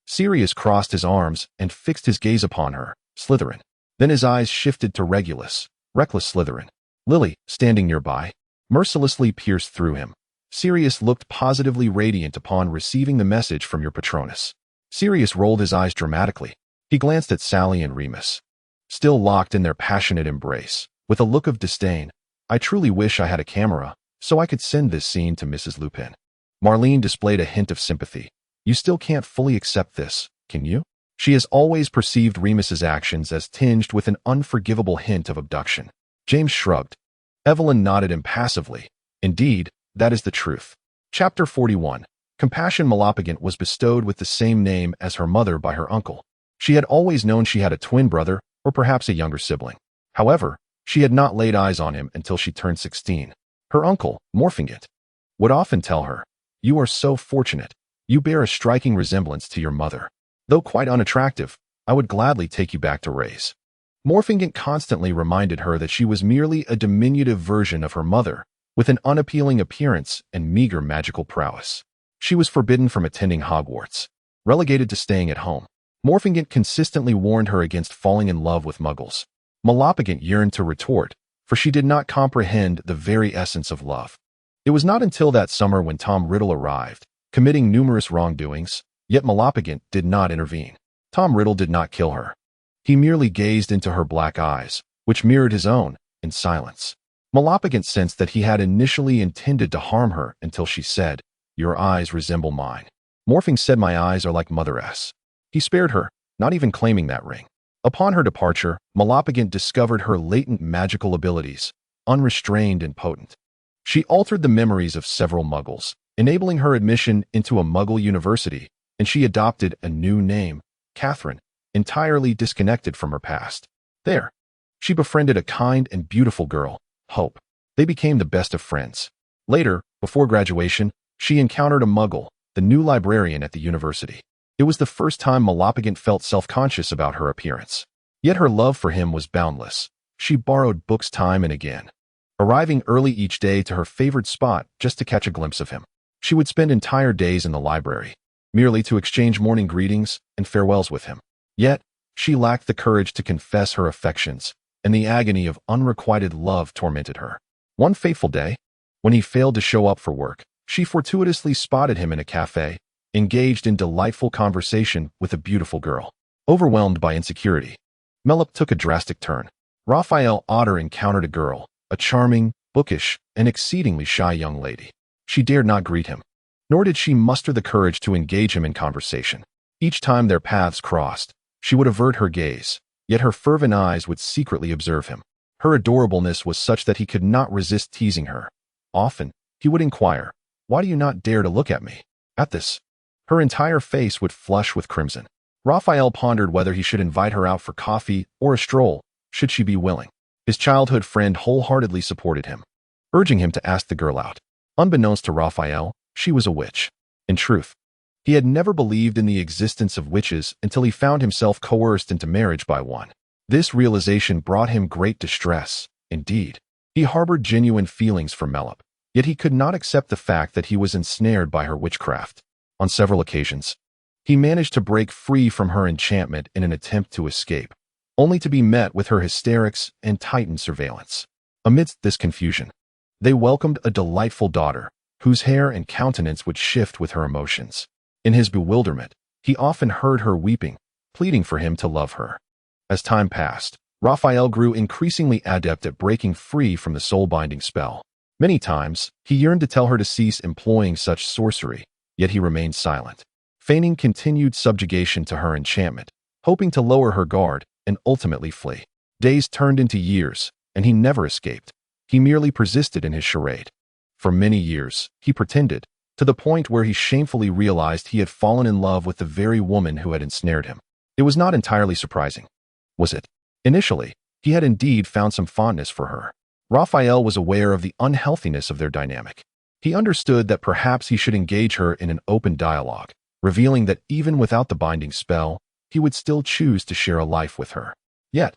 Sirius crossed his arms and fixed his gaze upon her. "Slytherin." Then his eyes shifted to Regulus, reckless Slytherin. Lily, standing nearby, mercilessly pierced through him. Sirius looked positively radiant upon receiving the message from your Patronus. Sirius rolled his eyes dramatically. He glanced at Sally and Remus, still locked in their passionate embrace, with a look of disdain. "I truly wish I had a camera," so I could send this scene to Mrs. Lupin. Marlene displayed a hint of sympathy. You still can't fully accept this, can you? She has always perceived Remus's actions as tinged with an unforgivable hint of abduction. James shrugged. Evelyn nodded impassively. Indeed, that is the truth. Chapter 41. Compassion Malapagant was bestowed with the same name as her mother by her uncle. She had always known she had a twin brother, or perhaps a younger sibling. However, she had not laid eyes on him until she turned 16. Her uncle, Morphingant, would often tell her, "You are so fortunate. You bear a striking resemblance to your mother. Though quite unattractive, I would gladly take you back to raise." Morphingant constantly reminded her that she was merely a diminutive version of her mother, with an unappealing appearance and meager magical prowess. She was forbidden from attending Hogwarts, relegated to staying at home. Morphingant consistently warned her against falling in love with muggles. Malapagant yearned to retort, for she did not comprehend the very essence of love. It was not until that summer when Tom Riddle arrived, committing numerous wrongdoings, yet Malapagant did not intervene. Tom Riddle did not kill her. He merely gazed into her black eyes, which mirrored his own, in silence. Malapagant sensed that he had initially intended to harm her until she said, "Your eyes resemble mine." Morphing said, "My eyes are like Mother S." He spared her, not even claiming that ring. Upon her departure, Malapagant discovered her latent magical abilities, unrestrained and potent. She altered the memories of several muggles, enabling her admission into a muggle university, and she adopted a new name, Catherine, entirely disconnected from her past. There, she befriended a kind and beautiful girl, Hope. They became the best of friends. Later, before graduation, she encountered a muggle, the new librarian at the university. It was the first time Malapagant felt self-conscious about her appearance. Yet her love for him was boundless. She borrowed books time and again, arriving early each day to her favorite spot just to catch a glimpse of him. She would spend entire days in the library, merely to exchange morning greetings and farewells with him. Yet, she lacked the courage to confess her affections, and the agony of unrequited love tormented her. One fateful day, when he failed to show up for work, she fortuitously spotted him in a cafe, engaged in delightful conversation with a beautiful girl. Overwhelmed by insecurity, Melop took a drastic turn. Raphael Otter encountered a girl, a charming, bookish, and exceedingly shy young lady. She dared not greet him, nor did she muster the courage to engage him in conversation. Each time their paths crossed, she would avert her gaze, yet her fervent eyes would secretly observe him. Her adorableness was such that he could not resist teasing her. Often, he would inquire, "Why do you not dare to look at me?" At this, her entire face would flush with crimson. Raphael pondered whether he should invite her out for coffee or a stroll, should she be willing. His childhood friend wholeheartedly supported him, urging him to ask the girl out. Unbeknownst to Raphael, she was a witch. In truth, he had never believed in the existence of witches until he found himself coerced into marriage by one. This realization brought him great distress. Indeed, he harbored genuine feelings for Melop, yet he could not accept the fact that he was ensnared by her witchcraft. On several occasions, he managed to break free from her enchantment in an attempt to escape, only to be met with her hysterics and tightened surveillance. Amidst this confusion, they welcomed a delightful daughter, whose hair and countenance would shift with her emotions. In his bewilderment, he often heard her weeping, pleading for him to love her. As time passed, Raphael grew increasingly adept at breaking free from the soul-binding spell. Many times, he yearned to tell her to cease employing such sorcery, yet he remained silent, feigning continued subjugation to her enchantment, hoping to lower her guard and ultimately flee. Days turned into years, and he never escaped. He merely persisted in his charade. For many years, he pretended, to the point where he shamefully realized he had fallen in love with the very woman who had ensnared him. It was not entirely surprising, was it? Initially, he had indeed found some fondness for her. Raphael was aware of the unhealthiness of their dynamic. He understood that perhaps he should engage her in an open dialogue, revealing that even without the binding spell, he would still choose to share a life with her. Yet,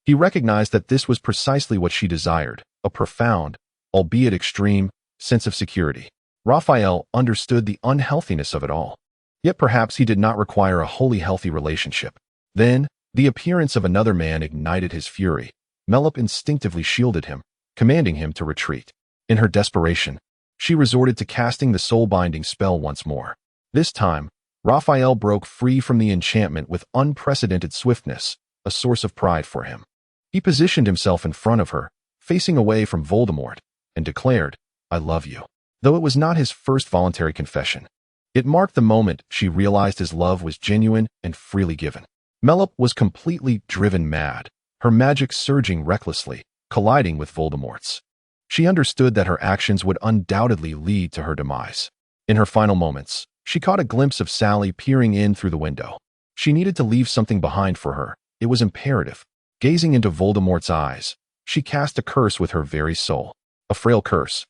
he recognized that this was precisely what she desired, a profound, albeit extreme, sense of security. Raphael understood the unhealthiness of it all. Yet perhaps he did not require a wholly healthy relationship. Then, the appearance of another man ignited his fury. Melop instinctively shielded him, commanding him to retreat. In her desperation, she resorted to casting the soul-binding spell once more. This time, Raphael broke free from the enchantment with unprecedented swiftness, a source of pride for him. He positioned himself in front of her, facing away from Voldemort, and declared, I love you. Though it was not his first voluntary confession, it marked the moment she realized his love was genuine and freely given. Melop was completely driven mad, her magic surging recklessly, colliding with Voldemort's. She understood that her actions would undoubtedly lead to her demise. In her final moments, she caught a glimpse of Sally peering in through the window. She needed to leave something behind for her. It was imperative. Gazing into Voldemort's eyes, she cast a curse with her very soul. A frail curse.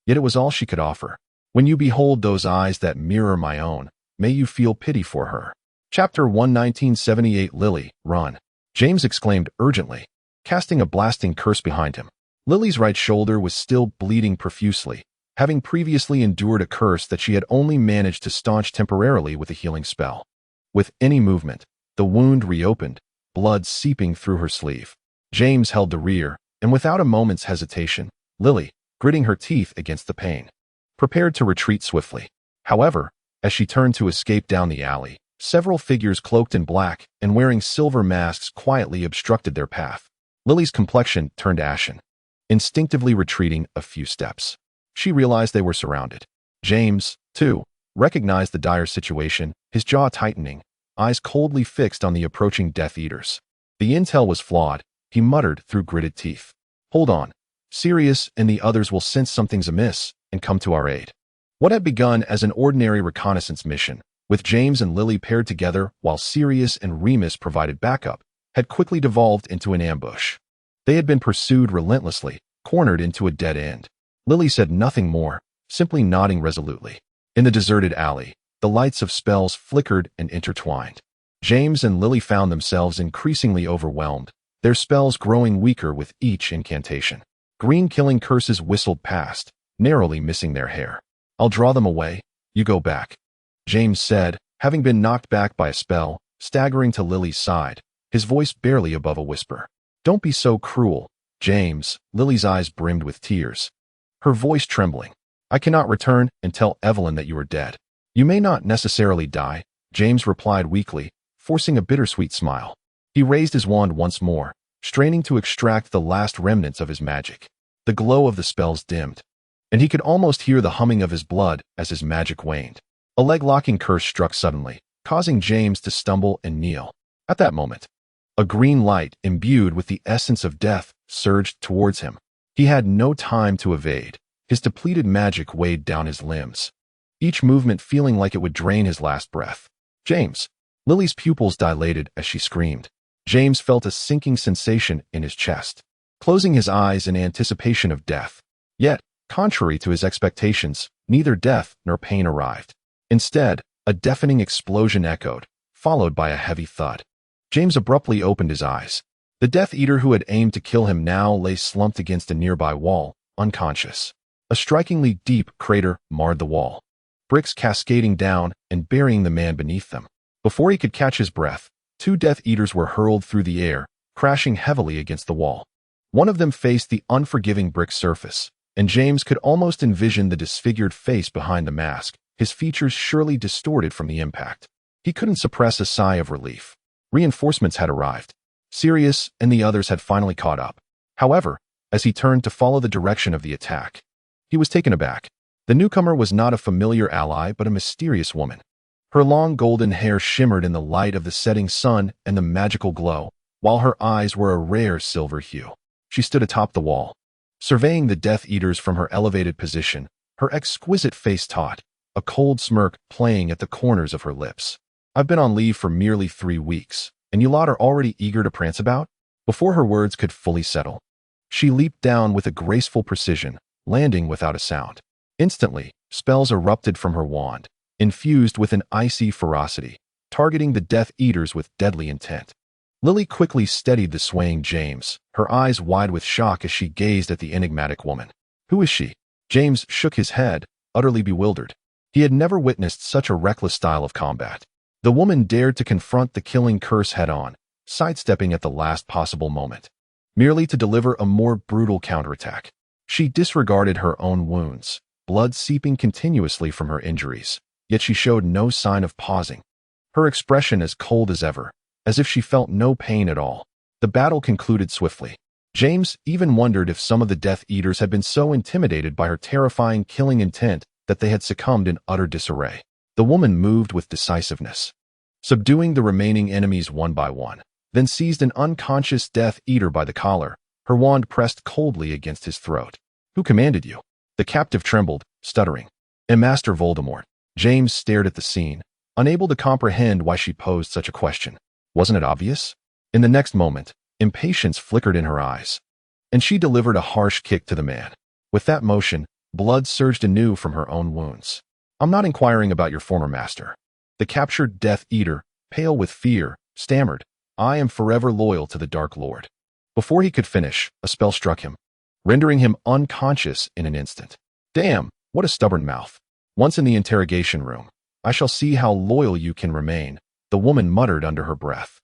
Yet it was all she could offer. When you behold those eyes that mirror my own, may you feel pity for her. Chapter 1 1978 Lily, run! James exclaimed urgently, casting a blasting curse behind him. Lily's right shoulder was still bleeding profusely, having previously endured a curse that she had only managed to staunch temporarily with a healing spell. With any movement, the wound reopened, blood seeping through her sleeve. James held the rear, and without a moment's hesitation, Lily, gritting her teeth against the pain, prepared to retreat swiftly. However, as she turned to escape down the alley, several figures cloaked in black and wearing silver masks quietly obstructed their path. Lily's complexion turned ashen. Instinctively retreating a few steps, she realized they were surrounded. James, too, recognized the dire situation, his jaw tightening, eyes coldly fixed on the approaching Death Eaters. The intel was flawed, he muttered through gritted teeth. Hold on. Sirius and the others will sense something's amiss and come to our aid. What had begun as an ordinary reconnaissance mission, with James and Lily paired together while Sirius and Remus provided backup, had quickly devolved into an ambush. They had been pursued relentlessly, cornered into a dead end. Lily said nothing more, simply nodding resolutely. In the deserted alley, the lights of spells flickered and intertwined. James and Lily found themselves increasingly overwhelmed, their spells growing weaker with each incantation. Green killing curses whistled past, narrowly missing their hair. I'll draw them away, you go back, James said, having been knocked back by a spell, staggering to Lily's side, his voice barely above a whisper. Don't be so cruel, James. Lily's eyes brimmed with tears, her voice trembling. I cannot return and tell Evelyn that you are dead. You may not necessarily die, James replied weakly, forcing a bittersweet smile. He raised his wand once more, straining to extract the last remnants of his magic. The glow of the spells dimmed, and he could almost hear the humming of his blood as his magic waned. A leg-locking curse struck suddenly, causing James to stumble and kneel. At that moment, a green light, imbued with the essence of death, surged towards him. He had no time to evade. His depleted magic weighed down his limbs, each movement feeling like it would drain his last breath. James! Lily's pupils dilated as she screamed. James felt a sinking sensation in his chest, closing his eyes in anticipation of death. Yet, contrary to his expectations, neither death nor pain arrived. Instead, a deafening explosion echoed, followed by a heavy thud. James abruptly opened his eyes. The Death Eater who had aimed to kill him now lay slumped against a nearby wall, unconscious. A strikingly deep crater marred the wall, bricks cascading down and burying the man beneath them. Before he could catch his breath, two Death Eaters were hurled through the air, crashing heavily against the wall. One of them faced the unforgiving brick surface, and James could almost envision the disfigured face behind the mask, his features surely distorted from the impact. He couldn't suppress a sigh of relief. Reinforcements had arrived. Sirius and the others had finally caught up. However, as he turned to follow the direction of the attack, he was taken aback. The newcomer was not a familiar ally but a mysterious woman. Her long golden hair shimmered in the light of the setting sun and the magical glow, while her eyes were a rare silver hue. She stood atop the wall, surveying the Death Eaters from her elevated position, her exquisite face taut, a cold smirk playing at the corners of her lips. I've been on leave for merely 3 weeks, and you lot are already eager to prance about? Before her words could fully settle, she leaped down with a graceful precision, landing without a sound. Instantly, spells erupted from her wand, infused with an icy ferocity, targeting the Death Eaters with deadly intent. Lily quickly steadied the swaying James, her eyes wide with shock as she gazed at the enigmatic woman. Who is she? James shook his head, utterly bewildered. He had never witnessed such a reckless style of combat. The woman dared to confront the killing curse head-on, sidestepping at the last possible moment, merely to deliver a more brutal counterattack. She disregarded her own wounds, blood seeping continuously from her injuries, yet she showed no sign of pausing. Her expression as cold as ever, as if she felt no pain at all. The battle concluded swiftly. James even wondered if some of the Death Eaters had been so intimidated by her terrifying killing intent that they had succumbed in utter disarray. The woman moved with decisiveness, subduing the remaining enemies one by one, then seized an unconscious Death Eater by the collar, her wand pressed coldly against his throat. "Who commanded you?" The captive trembled, stuttering. "Master Voldemort." James stared at the scene, unable to comprehend why she posed such a question. Wasn't it obvious? In the next moment, impatience flickered in her eyes, and she delivered a harsh kick to the man. With that motion, blood surged anew from her own wounds. "I'm not inquiring about your former master." The captured Death Eater, pale with fear, stammered, "I am forever loyal to the Dark Lord." Before he could finish, a spell struck him, rendering him unconscious in an instant. "Damn, what a stubborn mouth." Once in the interrogation room, "I shall see how loyal you can remain," the woman muttered under her breath.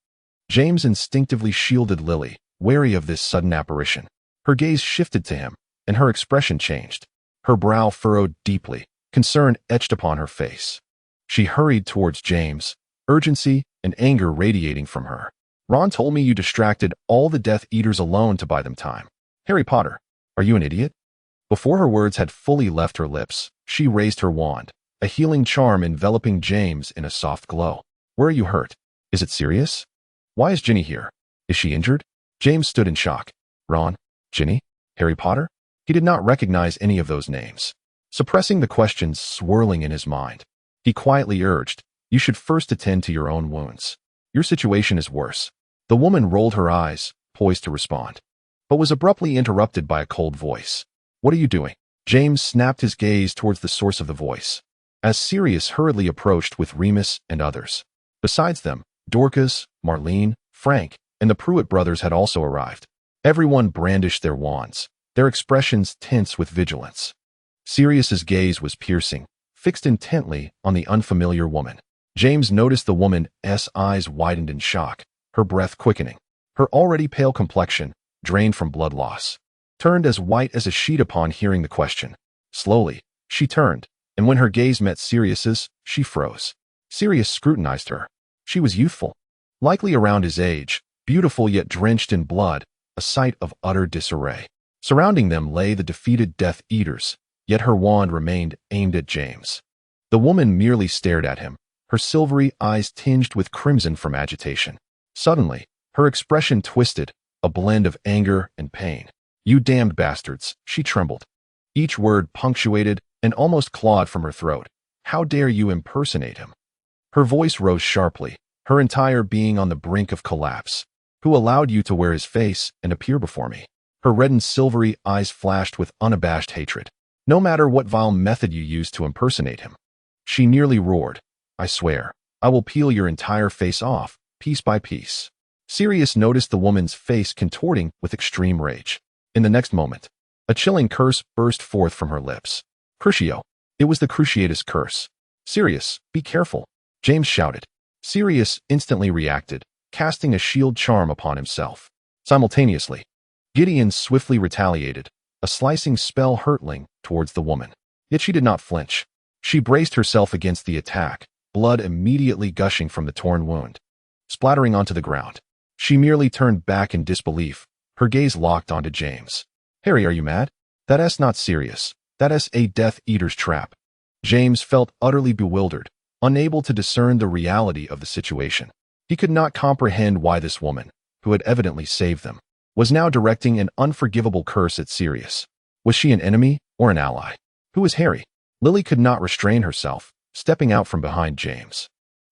James instinctively shielded Lily, wary of this sudden apparition. Her gaze shifted to him, and her expression changed. Her brow furrowed deeply, concern etched upon her face. She hurried towards James, urgency and anger radiating from her. "Ron told me you distracted all the Death Eaters alone to buy them time. Harry Potter, are you an idiot?" Before her words had fully left her lips, she raised her wand, a healing charm enveloping James in a soft glow. "Where are you hurt? Is it serious? Why is Ginny here? Is she injured?" James stood in shock. Ron? Ginny? Harry Potter? He did not recognize any of those names. Suppressing the questions swirling in his mind, he quietly urged, "You should first attend to your own wounds. Your situation is worse." The woman rolled her eyes, poised to respond, but was abruptly interrupted by a cold voice. "What are you doing?" James snapped his gaze towards the source of the voice, as Sirius hurriedly approached with Remus and others. Besides them, Dorcas, Marlene, Frank, and the Pruitt brothers had also arrived. Everyone brandished their wands, their expressions tense with vigilance. Sirius's gaze was piercing, fixed intently on the unfamiliar woman. James noticed the woman's eyes widened in shock, her breath quickening. Her already pale complexion, drained from blood loss, turned as white as a sheet upon hearing the question. Slowly, she turned, and when her gaze met Sirius's, she froze. Sirius scrutinized her. She was youthful, likely around his age, beautiful yet drenched in blood, a sight of utter disarray. Surrounding them lay the defeated Death Eaters, yet her wand remained aimed at James. The woman merely stared at him, her silvery eyes tinged with crimson from agitation. Suddenly, her expression twisted, a blend of anger and pain. "You damned bastards," she trembled, each word punctuated and almost clawed from her throat. "How dare you impersonate him?" Her voice rose sharply, her entire being on the brink of collapse. "Who allowed you to wear his face and appear before me?" Her reddened silvery eyes flashed with unabashed hatred. "No matter what vile method you used to impersonate him." She nearly roared, "I swear, I will peel your entire face off, piece by piece." Sirius noticed the woman's face contorting with extreme rage. In the next moment, a chilling curse burst forth from her lips. "Crucio." It was the Cruciatus curse. "Sirius, be careful," James shouted. Sirius instantly reacted, casting a shield charm upon himself. Simultaneously, Gideon swiftly retaliated, a slicing spell hurtling towards the woman. Yet she did not flinch. She braced herself against the attack, blood immediately gushing from the torn wound, splattering onto the ground. She merely turned back in disbelief, her gaze locked onto James. "Harry, are you mad? That's not serious. That's a Death Eater's trap." James felt utterly bewildered, unable to discern the reality of the situation. He could not comprehend why this woman, who had evidently saved them, was now directing an unforgivable curse at Sirius. Was she an enemy or an ally? Who was Harry? Lily could not restrain herself, stepping out from behind James,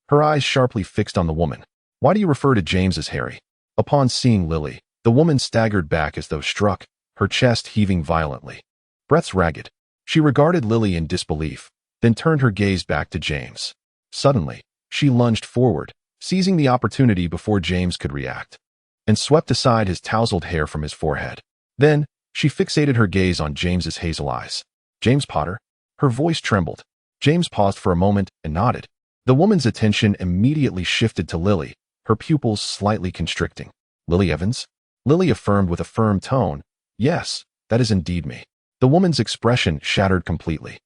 her eyes sharply fixed on the woman. "Why do you refer to James as Harry?" Upon seeing Lily, the woman staggered back as though struck, her chest heaving violently. Breaths ragged. She regarded Lily in disbelief, then turned her gaze back to James. Suddenly, she lunged forward, seizing the opportunity before James could react, and swept aside his tousled hair from his forehead. Then, she fixated her gaze on James's hazel eyes. "James Potter?" Her voice trembled. James paused for a moment and nodded. The woman's attention immediately shifted to Lily, her pupils slightly constricting. "Lily Evans?" Lily affirmed with a firm tone. "Yes, that is indeed me." The woman's expression shattered completely.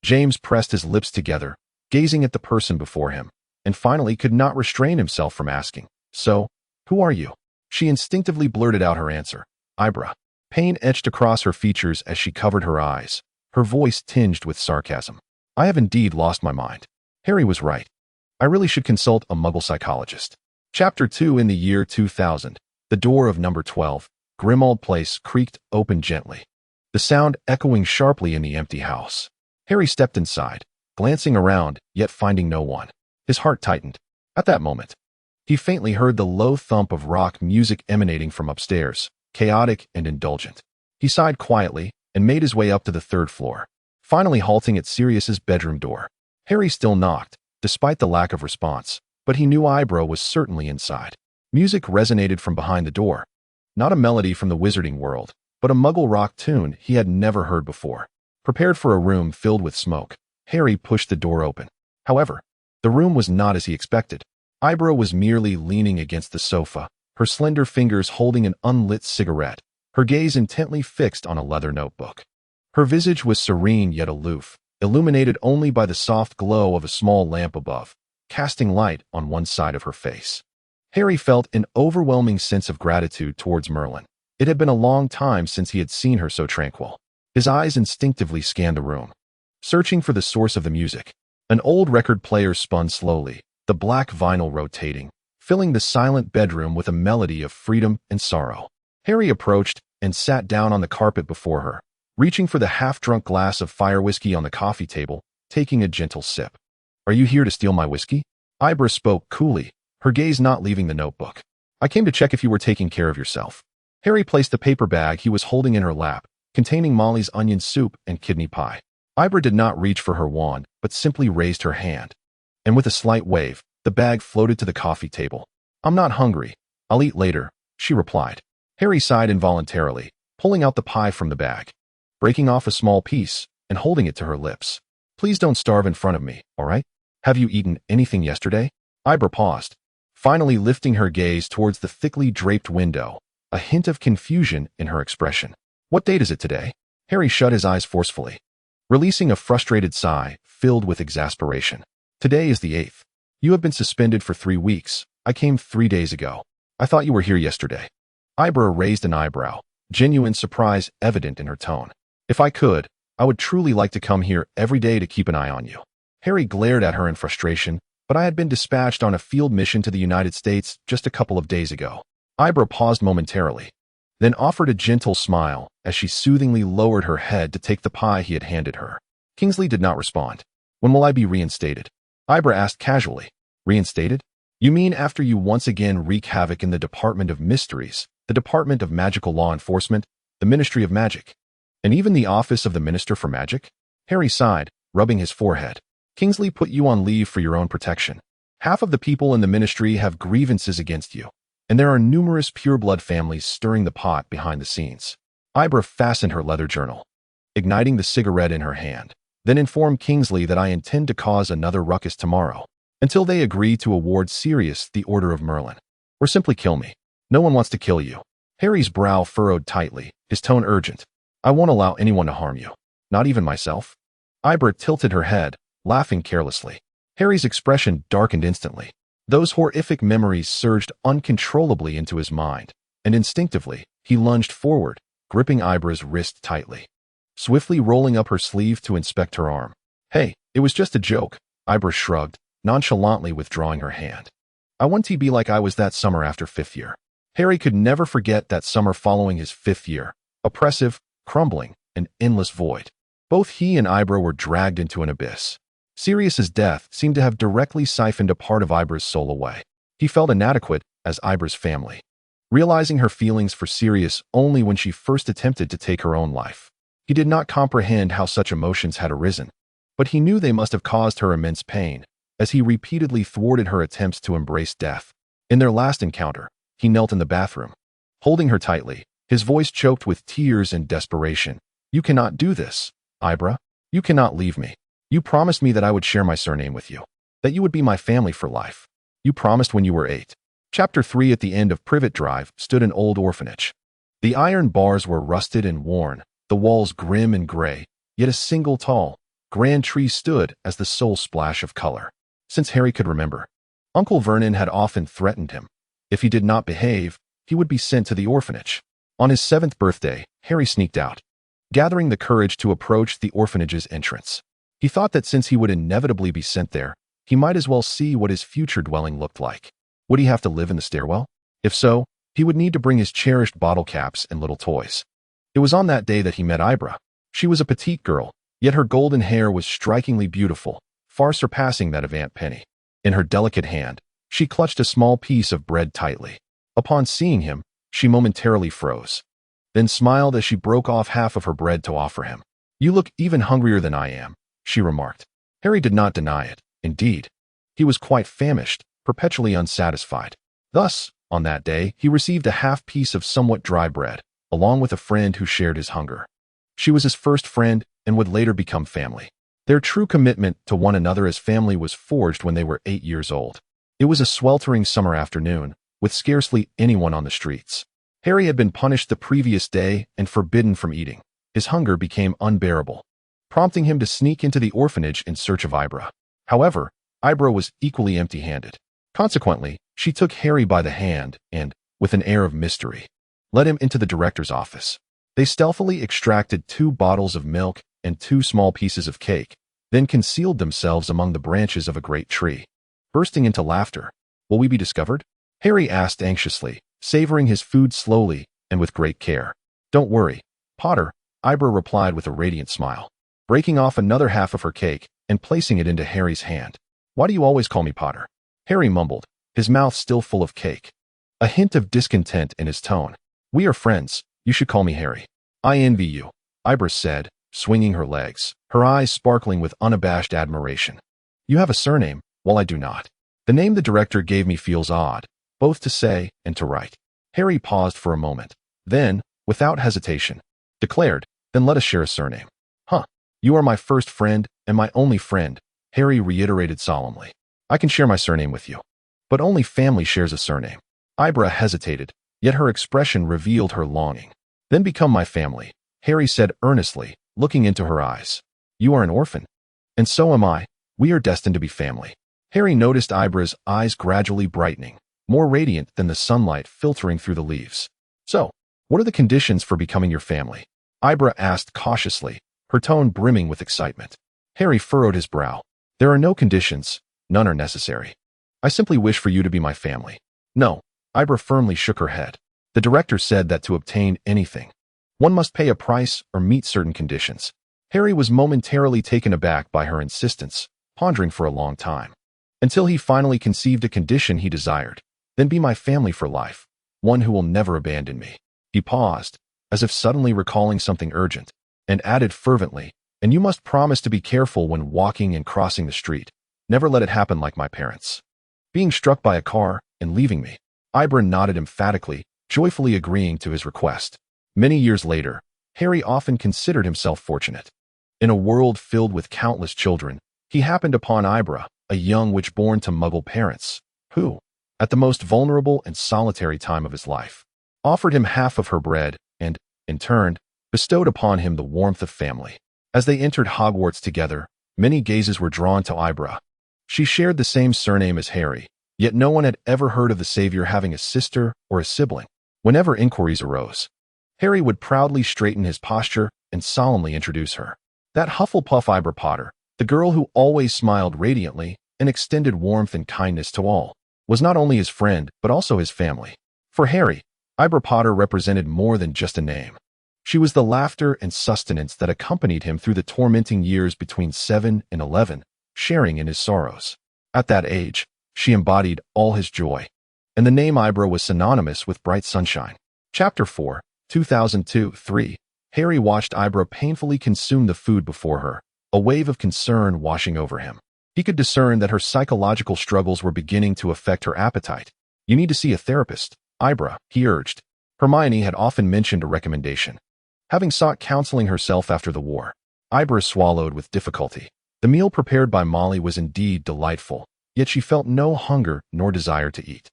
James pressed his lips together, gazing at the person before him, and finally could not restrain himself from asking, "So, who are you?" She instinctively blurted out her answer. Ibra. Pain etched across her features as she covered her eyes, her voice tinged with sarcasm. I have indeed lost my mind. Harry was right. I really should consult a Muggle psychologist. Chapter 2. In the year 2000, the door of number 12, Grimmauld Place, creaked open gently, the sound echoing sharply in the empty house. Harry stepped inside, glancing around, yet finding no one. His heart tightened. At that moment, he faintly heard the low thump of rock music emanating from upstairs, chaotic and indulgent. He sighed quietly and made his way up to the third floor, finally halting at Sirius's bedroom door. Harry still knocked, despite the lack of response, but he knew Ibra was certainly inside. Music resonated from behind the door, not a melody from the wizarding world, but a Muggle rock tune he had never heard before. Prepared for a room filled with smoke, Harry pushed the door open. However, the room was not as he expected. Ibra was merely leaning against the sofa, her slender fingers holding an unlit cigarette, her gaze intently fixed on a leather notebook. Her visage was serene yet aloof, illuminated only by the soft glow of a small lamp above, casting light on one side of her face. Harry felt an overwhelming sense of gratitude towards Merlin. It had been a long time since he had seen her so tranquil. His eyes instinctively scanned the room, searching for the source of the music. An old record player spun slowly, the black vinyl rotating, filling the silent bedroom with a melody of freedom and sorrow. Harry approached and sat down on the carpet before her, reaching for the half-drunk glass of fire whiskey on the coffee table, taking a gentle sip. Are you here to steal my whiskey? Ibra spoke coolly, her gaze not leaving the notebook. I came to check if you were taking care of yourself. Harry placed the paper bag he was holding in her lap, containing Molly's onion soup and kidney pie. Ibra did not reach for her wand, but simply raised her hand. And with a slight wave, the bag floated to the coffee table. I'm not hungry. I'll eat later, she replied. Harry sighed involuntarily, pulling out the pie from the bag, breaking off a small piece, and holding it to her lips. Please don't starve in front of me, all right? Have you eaten anything yesterday? Ibra paused, finally lifting her gaze towards the thickly draped window, a hint of confusion in her expression. What date is it today? Harry shut his eyes forcefully, releasing a frustrated sigh filled with exasperation. Today is the 8th. You have been suspended for 3 weeks. I came 3 days ago. I thought you were here yesterday. Ibra raised an eyebrow, genuine surprise evident in her tone. If I could, I would truly like to come here every day to keep an eye on you. Harry glared at her in frustration, but I had been dispatched on a field mission to the United States just a couple of days ago. Ibra paused momentarily, then offered a gentle smile as she soothingly lowered her head to take the pie he had handed her. Kingsley did not respond. When will I be reinstated? Ibra asked casually. Reinstated? You mean after you once again wreak havoc in the Department of Mysteries, the Department of Magical Law Enforcement, the Ministry of Magic, and even the Office of the Minister for Magic? Harry sighed, rubbing his forehead. Kingsley put you on leave for your own protection. Half of the people in the ministry have grievances against you, and there are numerous pureblood families stirring the pot behind the scenes. Ibra fastened her leather journal, igniting the cigarette in her hand, then informed Kingsley that I intend to cause another ruckus tomorrow, until they agree to award Sirius the Order of Merlin. Or simply kill me. No one wants to kill you. Harry's brow furrowed tightly, his tone urgent. I won't allow anyone to harm you. Not even myself. Ibra tilted her head, laughing carelessly. Harry's expression darkened instantly. Those horrific memories surged uncontrollably into his mind, and instinctively, he lunged forward, gripping Ibra's wrist tightly, swiftly rolling up her sleeve to inspect her arm. Hey, it was just a joke, Ibra shrugged, nonchalantly withdrawing her hand. I want to be like I was that summer after 5th year. Harry could never forget that summer following his 5th year, oppressive, crumbling, an endless void. Both he and Ibra were dragged into an abyss. Sirius's death seemed to have directly siphoned a part of Ibra's soul away. He felt inadequate as Ibra's family, realizing her feelings for Sirius only when she first attempted to take her own life. He did not comprehend how such emotions had arisen, but he knew they must have caused her immense pain, as he repeatedly thwarted her attempts to embrace death. In their last encounter, he knelt in the bathroom, holding her tightly, his voice choked with tears and desperation. You cannot do this, Ibra. You cannot leave me. You promised me that I would share my surname with you, that you would be my family for life. You promised when you were 8. Chapter 3. At the end of Privet Drive stood an old orphanage. The iron bars were rusted and worn, the walls grim and gray, yet a single tall, grand tree stood as the sole splash of color. Since Harry could remember, Uncle Vernon had often threatened him. If he did not behave, he would be sent to the orphanage. On his 7th birthday, Harry sneaked out, gathering the courage to approach the orphanage's entrance. He thought that since he would inevitably be sent there, he might as well see what his future dwelling looked like. Would he have to live in the stairwell? If so, he would need to bring his cherished bottle caps and little toys. It was on that day that he met Ibra. She was a petite girl, yet her golden hair was strikingly beautiful, far surpassing that of Aunt Penny. In her delicate hand, she clutched a small piece of bread tightly. Upon seeing him, she momentarily froze, then smiled as she broke off half of her bread to offer him. "You look even hungrier than I am," she remarked. Harry did not deny it. Indeed, he was quite famished, perpetually unsatisfied. Thus, on that day, he received a half piece of somewhat dry bread, along with a friend who shared his hunger. She was his first friend and would later become family. Their true commitment to one another as family was forged when they were 8 years old. It was a sweltering summer afternoon, with scarcely anyone on the streets. Harry had been punished the previous day and forbidden from eating. His hunger became unbearable, prompting him to sneak into the orphanage in search of Ibra. However, Ibra was equally empty-handed. Consequently, she took Harry by the hand and, with an air of mystery, led him into the director's office. They stealthily extracted 2 bottles of milk and 2 small pieces of cake, then concealed themselves among the branches of a great tree. Bursting into laughter, "Will we be discovered?" Harry asked anxiously, savoring his food slowly and with great care. "Don't worry, Potter," Ibra replied with a radiant smile, breaking off another half of her cake and placing it into Harry's hand. "Why do you always call me Potter?" Harry mumbled, his mouth still full of cake, a hint of discontent in his tone. "We are friends. You should call me Harry." "I envy you," Ibra said, swinging her legs, her eyes sparkling with unabashed admiration. "You have a surname, while I do not. The name the director gave me feels odd, both to say and to write." Harry paused for a moment, then, without hesitation, declared, "Then let us share a surname." "Huh. You are my first friend and my only friend," Harry reiterated solemnly. "I can share my surname with you. But only family shares a surname." Ibra hesitated, yet her expression revealed her longing. "Then become my family," Harry said earnestly, looking into her eyes. "You are an orphan. And so am I. We are destined to be family." Harry noticed Ibra's eyes gradually brightening, more radiant than the sunlight filtering through the leaves. "So, what are the conditions for becoming your family?" Ibra asked cautiously, her tone brimming with excitement. Harry furrowed his brow. "There are no conditions. None are necessary. I simply wish for you to be my family." "No," Ibra firmly shook her head. "The director said that to obtain anything, one must pay a price or meet certain conditions." Harry was momentarily taken aback by her insistence, pondering for a long time, until he finally conceived a condition he desired. "Then be my family for life, one who will never abandon me." He paused, as if suddenly recalling something urgent, and added fervently, "And you must promise to be careful when walking and crossing the street. Never let it happen like my parents, being struck by a car and leaving me." Ibra nodded emphatically, joyfully agreeing to his request. Many years later, Harry often considered himself fortunate. In a world filled with countless children, he happened upon Ibra, a young witch born to Muggle parents, who, at the most vulnerable and solitary time of his life, offered him half of her bread and, in turn, bestowed upon him the warmth of family. As they entered Hogwarts together, many gazes were drawn to Ibra. She shared the same surname as Harry, yet no one had ever heard of the savior having a sister or a sibling. Whenever inquiries arose, Harry would proudly straighten his posture and solemnly introduce her. That Hufflepuff Ibra Potter, the girl who always smiled radiantly and extended warmth and kindness to all, was not only his friend but also his family. For Harry, Ibra Potter represented more than just a name. She was the laughter and sustenance that accompanied him through the tormenting years between 7 and 11, sharing in his sorrows. At that age, she embodied all his joy, and the name Ibra was synonymous with bright sunshine. Chapter 4, 2002-3. Harry watched Ibra painfully consume the food before her, a wave of concern washing over him. He could discern that her psychological struggles were beginning to affect her appetite. "You need to see a therapist, Ibra," he urged. Hermione had often mentioned a recommendation, having sought counseling herself after the war. Ibra swallowed with difficulty. The meal prepared by Molly was indeed delightful, yet she felt no hunger nor desire to eat.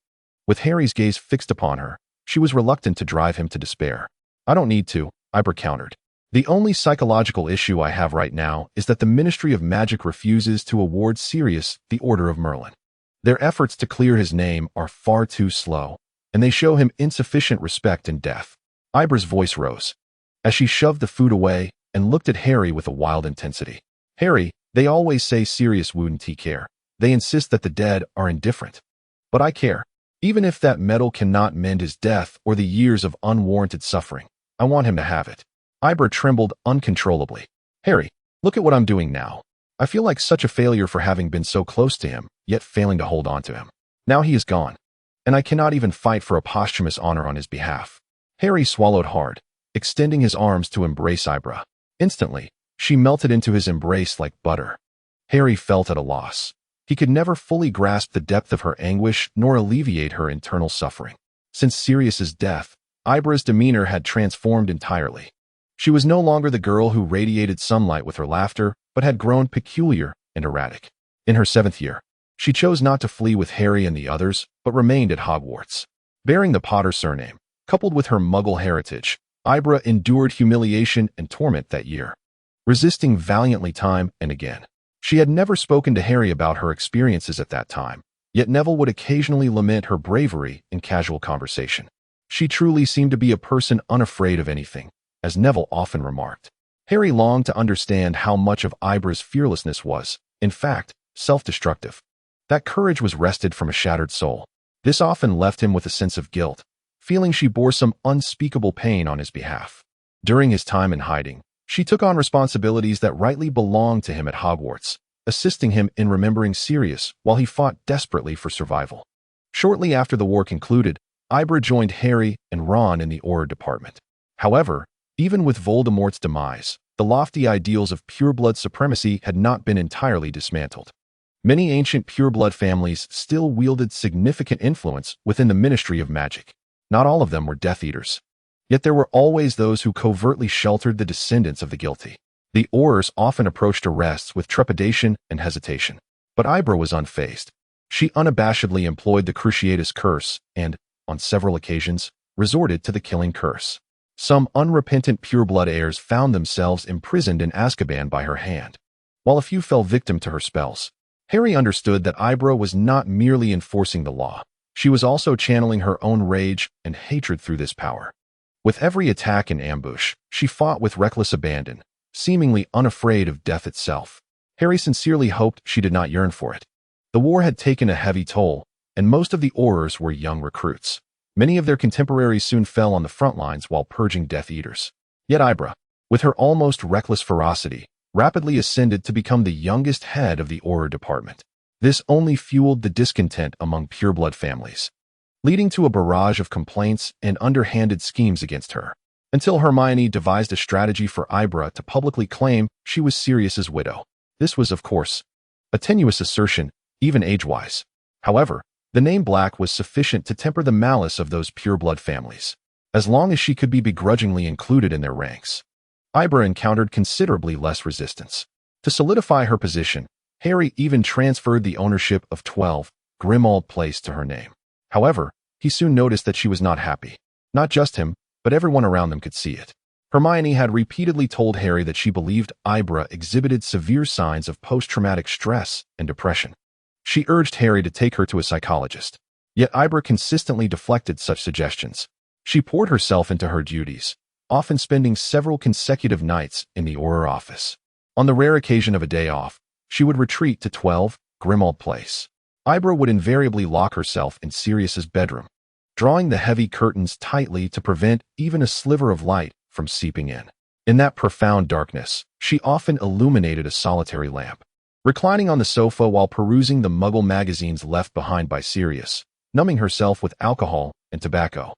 With Harry's gaze fixed upon her, she was reluctant to drive him to despair. "I don't need to," Ibra countered. "The only psychological issue I have right now is that the Ministry of Magic refuses to award Sirius the Order of Merlin. Their efforts to clear his name are far too slow, and they show him insufficient respect in death." Ibra's voice rose as she shoved the food away and looked at Harry with a wild intensity. Harry, they always say Sirius wouldn't care. They insist that the dead are indifferent. But I care. Even if that metal cannot mend his death or the years of unwarranted suffering, I want him to have it. Ibra trembled uncontrollably. Harry, look at what I'm doing now. I feel like such a failure for having been so close to him, yet failing to hold on to him. Now he is gone, and I cannot even fight for a posthumous honor on his behalf. Harry swallowed hard, extending his arms to embrace Ibra. Instantly, she melted into his embrace like butter. Harry felt at a loss. He could never fully grasp the depth of her anguish nor alleviate her internal suffering. Since Sirius's death, Ibra's demeanor had transformed entirely. She was no longer the girl who radiated sunlight with her laughter, but had grown peculiar and erratic. In her 7th year, she chose not to flee with Harry and the others, but remained at Hogwarts. Bearing the Potter surname, coupled with her Muggle heritage, Ibra endured humiliation and torment that year, resisting valiantly time and again. She had never spoken to Harry about her experiences at that time, yet Neville would occasionally lament her bravery in casual conversation. She truly seemed to be a person unafraid of anything, as Neville often remarked. Harry longed to understand how much of Ibra's fearlessness was, in fact, self-destructive. That courage was wrested from a shattered soul. This often left him with a sense of guilt, feeling she bore some unspeakable pain on his behalf. During his time in hiding, she took on responsibilities that rightly belonged to him at Hogwarts, assisting him in remembering Sirius while he fought desperately for survival. Shortly after the war concluded, Ibra joined Harry and Ron in the Auror department. However, even with Voldemort's demise, the lofty ideals of pureblood supremacy had not been entirely dismantled. Many ancient pureblood families still wielded significant influence within the Ministry of Magic. Not all of them were Death Eaters. Yet there were always those who covertly sheltered the descendants of the guilty. The Aurors often approached arrests with trepidation and hesitation. But Ibra was unfazed. She unabashedly employed the Cruciatus Curse and, on several occasions, resorted to the Killing Curse. Some unrepentant pureblood heirs found themselves imprisoned in Azkaban by her hand, while a few fell victim to her spells. Harry understood that Ibra was not merely enforcing the law. She was also channeling her own rage and hatred through this power. With every attack and ambush, she fought with reckless abandon, seemingly unafraid of death itself. Harry sincerely hoped she did not yearn for it. The war had taken a heavy toll, and most of the Aurors were young recruits. Many of their contemporaries soon fell on the front lines while purging Death Eaters. Yet Ibra, with her almost reckless ferocity, rapidly ascended to become the youngest head of the Auror department. This only fueled the discontent among pureblood families, leading to a barrage of complaints and underhanded schemes against her, until Hermione devised a strategy for Ibra to publicly claim she was Sirius's widow. This was, of course, a tenuous assertion, even age-wise. However, the name Black was sufficient to temper the malice of those pureblood families, as long as she could be begrudgingly included in their ranks. Ibra encountered considerably less resistance. To solidify her position, Harry even transferred the ownership of 12 Grimmauld Place to her name. However, he soon noticed that she was not happy. Not just him, but everyone around them could see it. Hermione had repeatedly told Harry that she believed Ibra exhibited severe signs of post-traumatic stress and depression. She urged Harry to take her to a psychologist. Yet Ibra consistently deflected such suggestions. She poured herself into her duties, often spending several consecutive nights in the Auror office. On the rare occasion of a day off, she would retreat to 12 Grimmauld Place. Ibra would invariably lock herself in Sirius's bedroom, drawing the heavy curtains tightly to prevent even a sliver of light from seeping in. In that profound darkness, she often illuminated a solitary lamp, reclining on the sofa while perusing the Muggle magazines left behind by Sirius, numbing herself with alcohol and tobacco.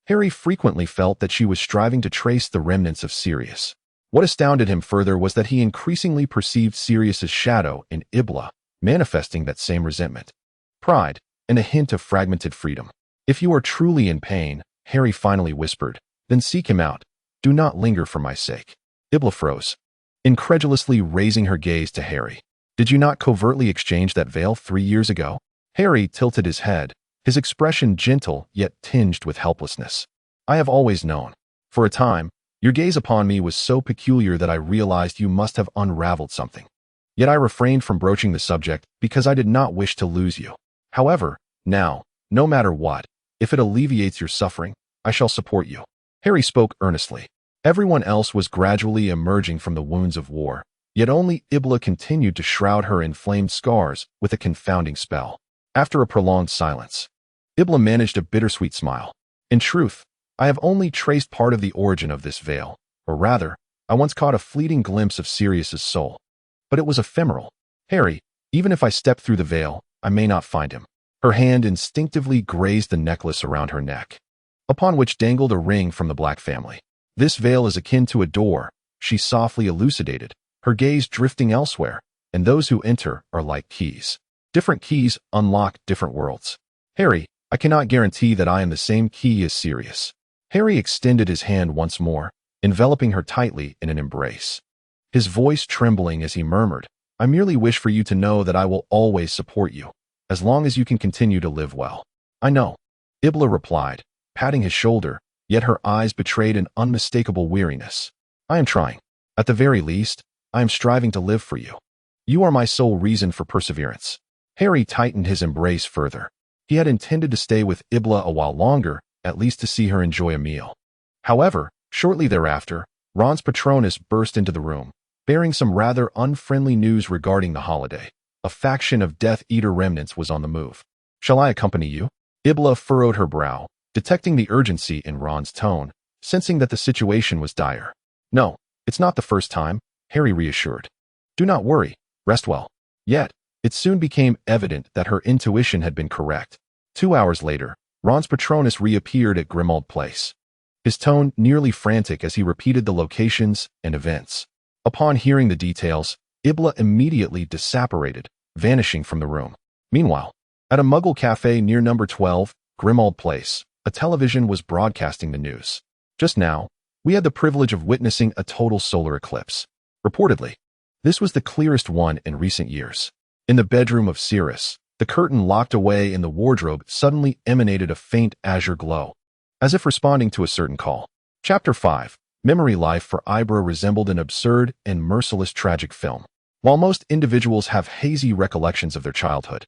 Harry frequently felt that she was striving to trace the remnants of Sirius. What astounded him further was that he increasingly perceived Sirius's shadow in Ibla, manifesting that same resentment, pride, and a hint of fragmented freedom. "If you are truly in pain," Harry finally whispered, "then seek him out. Do not linger for my sake." Ibla froze, incredulously raising her gaze to Harry. "Did you not covertly exchange that veil 3 years ago?" Harry tilted his head, his expression gentle yet tinged with helplessness. "I have always known. For a time, your gaze upon me was so peculiar that I realized you must have unraveled something. Yet I refrained from broaching the subject because I did not wish to lose you. However, now, no matter what, if it alleviates your suffering, I shall support you." Harry spoke earnestly. Everyone else was gradually emerging from the wounds of war, yet only Ibla continued to shroud her inflamed scars with a confounding spell. After a prolonged silence, Ibla managed a bittersweet smile. In truth, I have only traced part of the origin of this veil, or rather, I once caught a fleeting glimpse of Sirius's soul. But it was ephemeral. Harry, even if I step through the veil, I may not find him. Her hand instinctively grazed the necklace around her neck, upon which dangled a ring from the Black family. This veil is akin to a door, she softly elucidated, her gaze drifting elsewhere, and those who enter are like keys. Different keys unlock different worlds. Harry, I cannot guarantee that I am the same key as Sirius. Harry extended his hand once more, enveloping her tightly in an embrace. His voice trembling as he murmured, I merely wish for you to know that I will always support you, as long as you can continue to live well. I know, Ibla replied, patting his shoulder, yet her eyes betrayed an unmistakable weariness. I am trying. At the very least, I am striving to live for you. You are my sole reason for perseverance. Harry tightened his embrace further. He had intended to stay with Ibla a while longer, at least to see her enjoy a meal. However, shortly thereafter, Ron's Patronus burst into the room, bearing some rather unfriendly news regarding the holiday. A faction of Death Eater remnants was on the move. Shall I accompany you? Ibla furrowed her brow, detecting the urgency in Ron's tone, sensing that the situation was dire. No, it's not the first time, Harry reassured. Do not worry, rest well. Yet, it soon became evident that her intuition had been correct. 2 hours later, Ron's Patronus reappeared at Grimmauld Place, his tone nearly frantic as he repeated the locations and events. Upon hearing the details, Ibla immediately disapparated, vanishing from the room. Meanwhile, at a Muggle cafe near number 12, Grimmauld Place, a television was broadcasting the news. Just now, we had the privilege of witnessing a total solar eclipse. Reportedly, this was the clearest one in recent years. In the bedroom of Sirius, the curtain locked away in the wardrobe suddenly emanated a faint azure glow, as if responding to a certain call. Chapter 5. Memory life for Ibra resembled an absurd and merciless tragic film. While most individuals have hazy recollections of their childhood,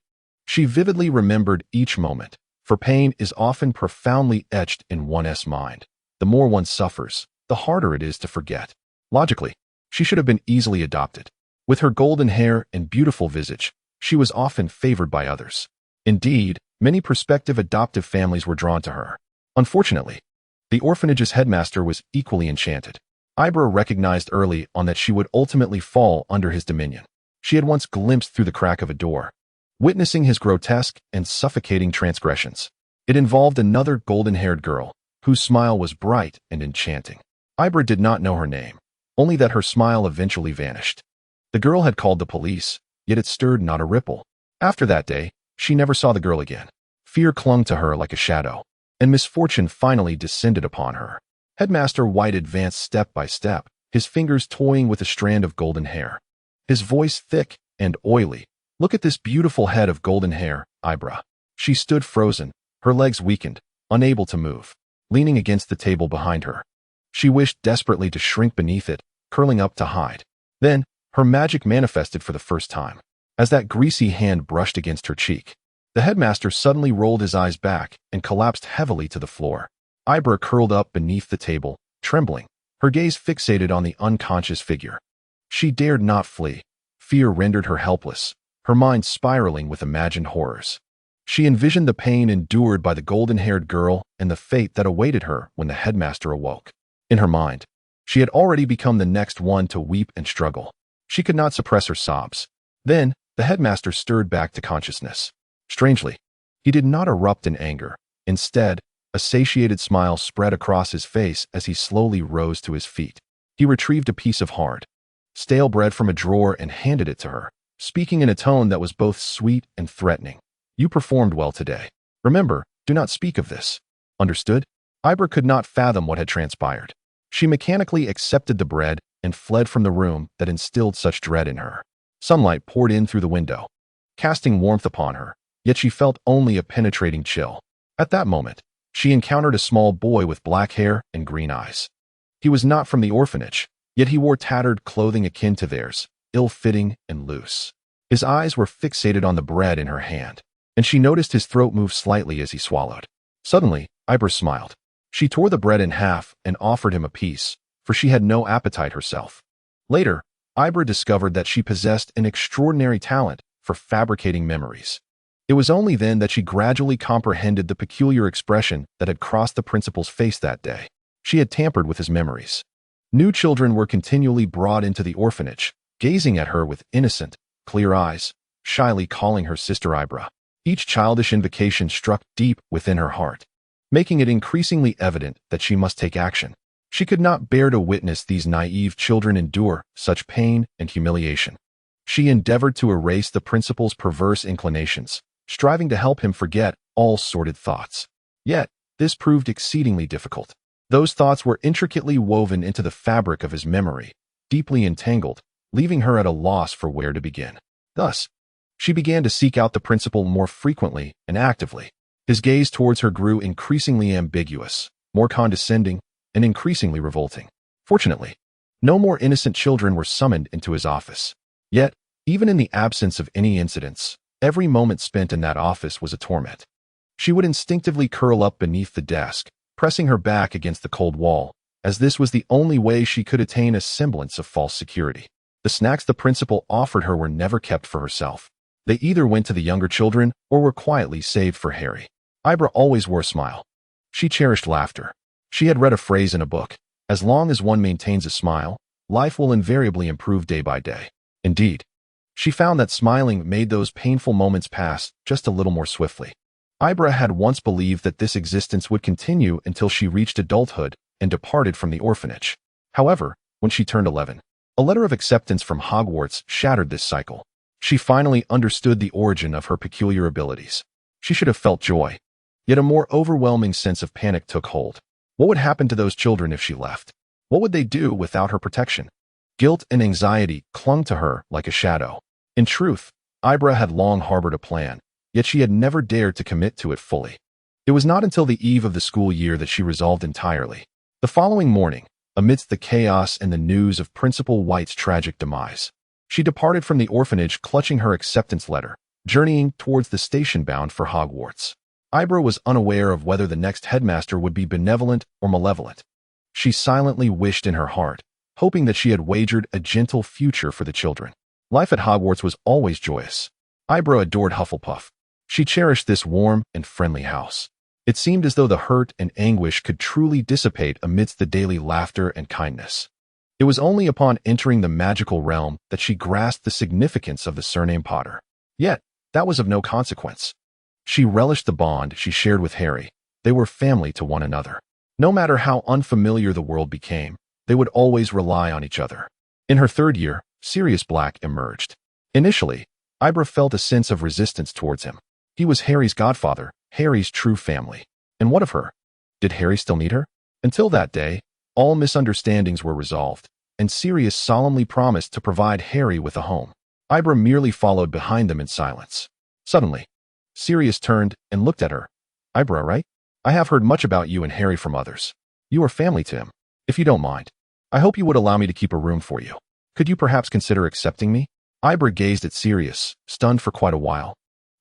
she vividly remembered each moment, for pain is often profoundly etched in one's mind. The more one suffers, the harder it is to forget. Logically, she should have been easily adopted. With her golden hair and beautiful visage, she was often favored by others. Indeed, many prospective adoptive families were drawn to her. Unfortunately, the orphanage's headmaster was equally enchanted. Ibra recognized early on that she would ultimately fall under his dominion. She had once glimpsed through the crack of a door, witnessing his grotesque and suffocating transgressions. It involved another golden-haired girl, whose smile was bright and enchanting. Ibra did not know her name, only that her smile eventually vanished. The girl had called the police, yet it stirred not a ripple. After that day, she never saw the girl again. Fear clung to her like a shadow, and misfortune finally descended upon her. Headmaster White advanced step by step, his fingers toying with a strand of golden hair. His voice thick and oily. Look at this beautiful head of golden hair, Ibra. She stood frozen, her legs weakened, unable to move, leaning against the table behind her. She wished desperately to shrink beneath it, curling up to hide. Then, her magic manifested for the first time. As that greasy hand brushed against her cheek, the headmaster suddenly rolled his eyes back and collapsed heavily to the floor. Ibra curled up beneath the table, trembling, her gaze fixated on the unconscious figure. She dared not flee. Fear rendered her helpless, her mind spiraling with imagined horrors. She envisioned the pain endured by the golden-haired girl and the fate that awaited her when the headmaster awoke. In her mind, she had already become the next one to weep and struggle. She could not suppress her sobs. Then, the headmaster stirred back to consciousness. Strangely, he did not erupt in anger. Instead, a satiated smile spread across his face as he slowly rose to his feet. He retrieved a piece of hard, stale bread from a drawer and handed it to her, speaking in a tone that was both sweet and threatening. You performed well today. Remember, do not speak of this. Understood? Ibra could not fathom what had transpired. She mechanically accepted the bread and fled from the room that instilled such dread in her. Sunlight poured in through the window, casting warmth upon her, yet she felt only a penetrating chill. At that moment, she encountered a small boy with black hair and green eyes. He was not from the orphanage, yet he wore tattered clothing akin to theirs, ill-fitting and loose. His eyes were fixated on the bread in her hand, and she noticed his throat move slightly as he swallowed. Suddenly, Ibra smiled. She tore the bread in half and offered him a piece, for she had no appetite herself. Later, Ibra discovered that she possessed an extraordinary talent for fabricating memories. It was only then that she gradually comprehended the peculiar expression that had crossed the principal's face that day. She had tampered with his memories. New children were continually brought into the orphanage, gazing at her with innocent, clear eyes, shyly calling her Sister Ibra. Each childish invocation struck deep within her heart, making it increasingly evident that she must take action. She could not bear to witness these naive children endure such pain and humiliation. She endeavored to erase the principal's perverse inclinations, striving to help him forget all sordid thoughts. Yet, this proved exceedingly difficult. Those thoughts were intricately woven into the fabric of his memory, deeply entangled, leaving her at a loss for where to begin. Thus, she began to seek out the principal more frequently and actively. His gaze towards her grew increasingly ambiguous, more condescending, and increasingly revolting. Fortunately, no more innocent children were summoned into his office. Yet, even in the absence of any incidents, every moment spent in that office was a torment. She would instinctively curl up beneath the desk, pressing her back against the cold wall, as this was the only way she could attain a semblance of false security. The snacks the principal offered her were never kept for herself. They either went to the younger children or were quietly saved for Harry. Ibra always wore a smile. She cherished laughter. She had read a phrase in a book: as long as one maintains a smile, life will invariably improve day by day. Indeed, she found that smiling made those painful moments pass just a little more swiftly. Ibra had once believed that this existence would continue until she reached adulthood and departed from the orphanage. However, when she turned 11, a letter of acceptance from Hogwarts shattered this cycle. She finally understood the origin of her peculiar abilities. She should have felt joy. Yet a more overwhelming sense of panic took hold. What would happen to those children if she left? What would they do without her protection? Guilt and anxiety clung to her like a shadow. In truth, Ibra had long harbored a plan, yet she had never dared to commit to it fully. It was not until the eve of the school year that she resolved entirely. The following morning, amidst the chaos and the news of Principal White's tragic demise, she departed from the orphanage clutching her acceptance letter, journeying towards the station bound for Hogwarts. Ibra was unaware of whether the next headmaster would be benevolent or malevolent. She silently wished in her heart, hoping that she had wagered a gentle future for the children. Life at Hogwarts was always joyous. Ibra adored Hufflepuff. She cherished this warm and friendly house. It seemed as though the hurt and anguish could truly dissipate amidst the daily laughter and kindness. It was only upon entering the magical realm that she grasped the significance of the surname Potter. Yet, that was of no consequence. She relished the bond she shared with Harry. They were family to one another. No matter how unfamiliar the world became, they would always rely on each other. In her third year, Sirius Black emerged. Initially, Ibra felt a sense of resistance towards him. He was Harry's godfather, Harry's true family. And what of her? Did Harry still need her? Until that day, all misunderstandings were resolved, and Sirius solemnly promised to provide Harry with a home. Ibra merely followed behind them in silence. Suddenly, Sirius turned and looked at her. Ibra, right? I have heard much about you and Harry from others. You are family to him. If you don't mind, I hope you would allow me to keep a room for you. Could you perhaps consider accepting me? Ibra gazed at Sirius, stunned for quite a while,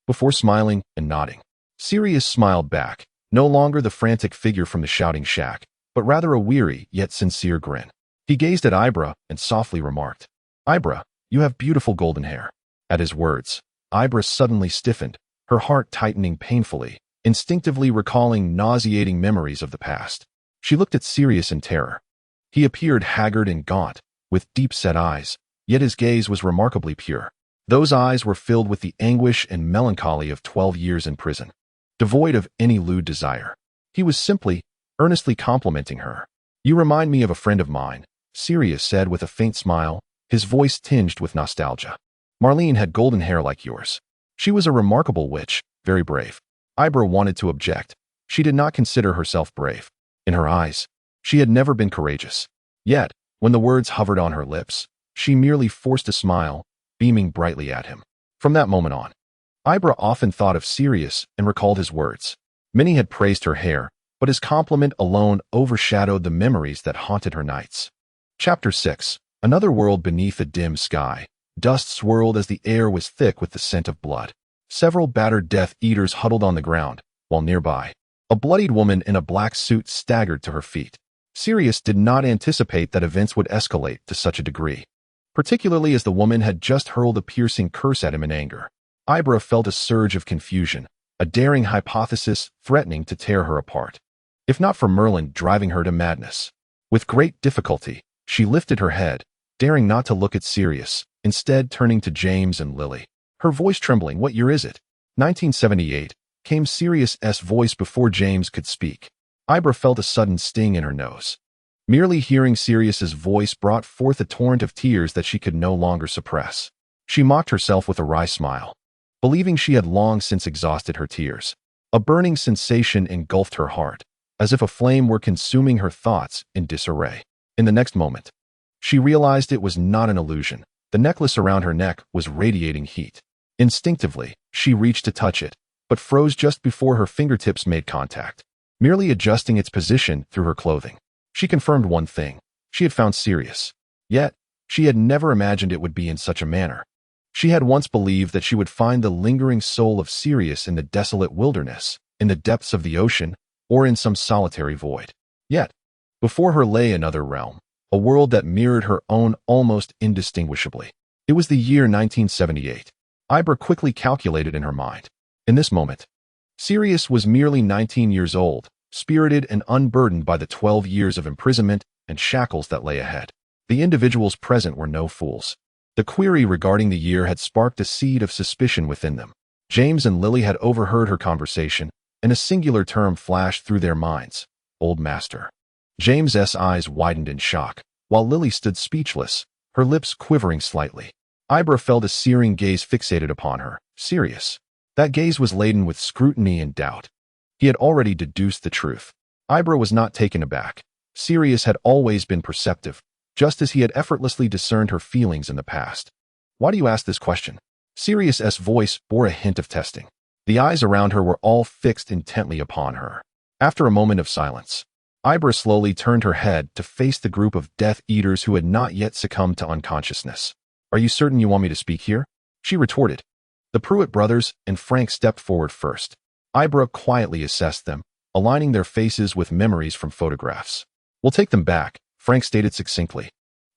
before smiling and nodding. Sirius smiled back, no longer the frantic figure from the shouting shack, but rather a weary yet sincere grin. He gazed at Ibra and softly remarked, Ibra, you have beautiful golden hair. At his words, Ibra suddenly stiffened, her heart tightening painfully, instinctively recalling nauseating memories of the past. She looked at Sirius in terror. He appeared haggard and gaunt, with deep-set eyes, yet his gaze was remarkably pure. Those eyes were filled with the anguish and melancholy of 12 years in prison, devoid of any lewd desire. He was simply, earnestly complimenting her. You remind me of a friend of mine, Sirius said with a faint smile, his voice tinged with nostalgia. Marlene had golden hair like yours. She was a remarkable witch, very brave. Ibra wanted to object. She did not consider herself brave. In her eyes, she had never been courageous. Yet, when the words hovered on her lips, she merely forced a smile, beaming brightly at him. From that moment on, Ibra often thought of Sirius and recalled his words. Many had praised her hair, but his compliment alone overshadowed the memories that haunted her nights. Chapter 6. Another world beneath a dim sky. Dust swirled as the air was thick with the scent of blood. Several battered Death Eaters huddled on the ground, while nearby, A bloodied woman in a black suit staggered to her feet. Sirius did not anticipate that events would escalate to such a degree, particularly as the woman had just hurled a piercing curse at him in anger. Ibra felt a surge of confusion, a daring hypothesis threatening to tear her apart, if not for Merlin driving her to madness. With great difficulty, she lifted her head, daring not to look at Sirius, instead turning to James and Lily. Her voice trembling. "What year is it?" 1978, came Sirius's voice before James could speak. Ibra felt a sudden sting in her nose. Merely hearing Sirius's voice brought forth a torrent of tears that she could no longer suppress. She mocked herself with a wry smile, believing she had long since exhausted her tears. A burning sensation engulfed her heart, as if a flame were consuming her thoughts in disarray. In the next moment, she realized it was not an illusion. The necklace around her neck was radiating heat. Instinctively, she reached to touch it, but froze just before her fingertips made contact, merely adjusting its position through her clothing. She confirmed one thing: she had found Sirius. Yet, she had never imagined it would be in such a manner. She had once believed that she would find the lingering soul of Sirius in the desolate wilderness, in the depths of the ocean, or in some solitary void. Yet, before her lay another realm, a world that mirrored her own almost indistinguishably. It was the year 1978. Ibra quickly calculated in her mind. In this moment, Sirius was merely 19 years old, spirited and unburdened by the 12 years of imprisonment and shackles that lay ahead. The individuals present were no fools. The query regarding the year had sparked a seed of suspicion within them. James and Lily had overheard her conversation, and a singular term flashed through their minds: Old Master. James's eyes widened in shock, while Lily stood speechless, her lips quivering slightly. Ibra felt a searing gaze fixated upon her. Sirius. That gaze was laden with scrutiny and doubt. He had already deduced the truth. Ibra was not taken aback. Sirius had always been perceptive, just as he had effortlessly discerned her feelings in the past. "Why do you ask this question?" Sirius's voice bore a hint of testing. The eyes around her were all fixed intently upon her. After a moment of silence, Ibra slowly turned her head to face the group of Death Eaters who had not yet succumbed to unconsciousness. "Are you certain you want me to speak here?" she retorted. The Pruitt brothers and Frank stepped forward first. Ibra quietly assessed them, aligning their faces with memories from photographs. "We'll take them back," Frank stated succinctly,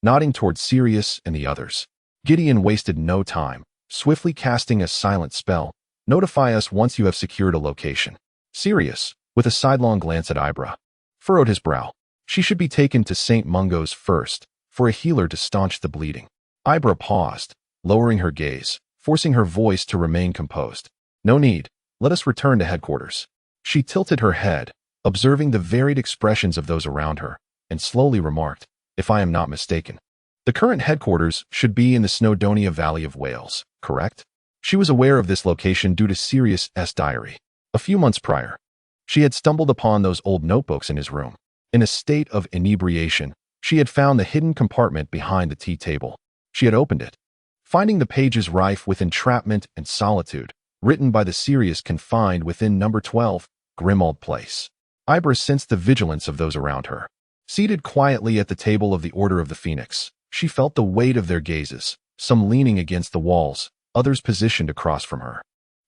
nodding toward Sirius and the others. Gideon wasted no time, swiftly casting a silent spell. "Notify us once you have secured a location." Sirius, with a sidelong glance at Ibra, furrowed his brow. She should be taken to St. Mungo's first, for a healer to staunch the bleeding. Ibra paused, lowering her gaze, forcing her voice to remain composed. "No need. Let us return to headquarters." She tilted her head, observing the varied expressions of those around her, and slowly remarked, "If I am not mistaken, the current headquarters should be in the Snowdonia Valley of Wales, correct?" She was aware of this location due to Sirius's diary. A few months prior, she had stumbled upon those old notebooks in his room. In a state of inebriation, she had found the hidden compartment behind the tea table. She had opened it, finding the pages rife with entrapment and solitude, written by the Sirius confined within number 12, Grimmauld Place. Ibra sensed the vigilance of those around her. Seated quietly at the table of the Order of the Phoenix, she felt the weight of their gazes, some leaning against the walls, others positioned across from her.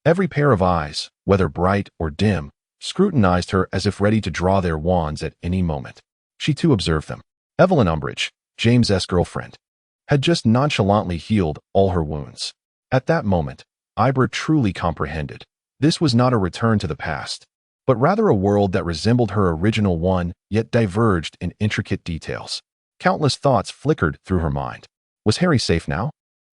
Every pair of eyes, whether bright or dim, scrutinized her as if ready to draw their wands at any moment. She too observed them. Evelyn Umbridge, James's girlfriend, had just nonchalantly healed all her wounds. At that moment, Ibra truly comprehended. This was not a return to the past, but rather a world that resembled her original one, yet diverged in intricate details. Countless thoughts flickered through her mind. Was Harry safe now?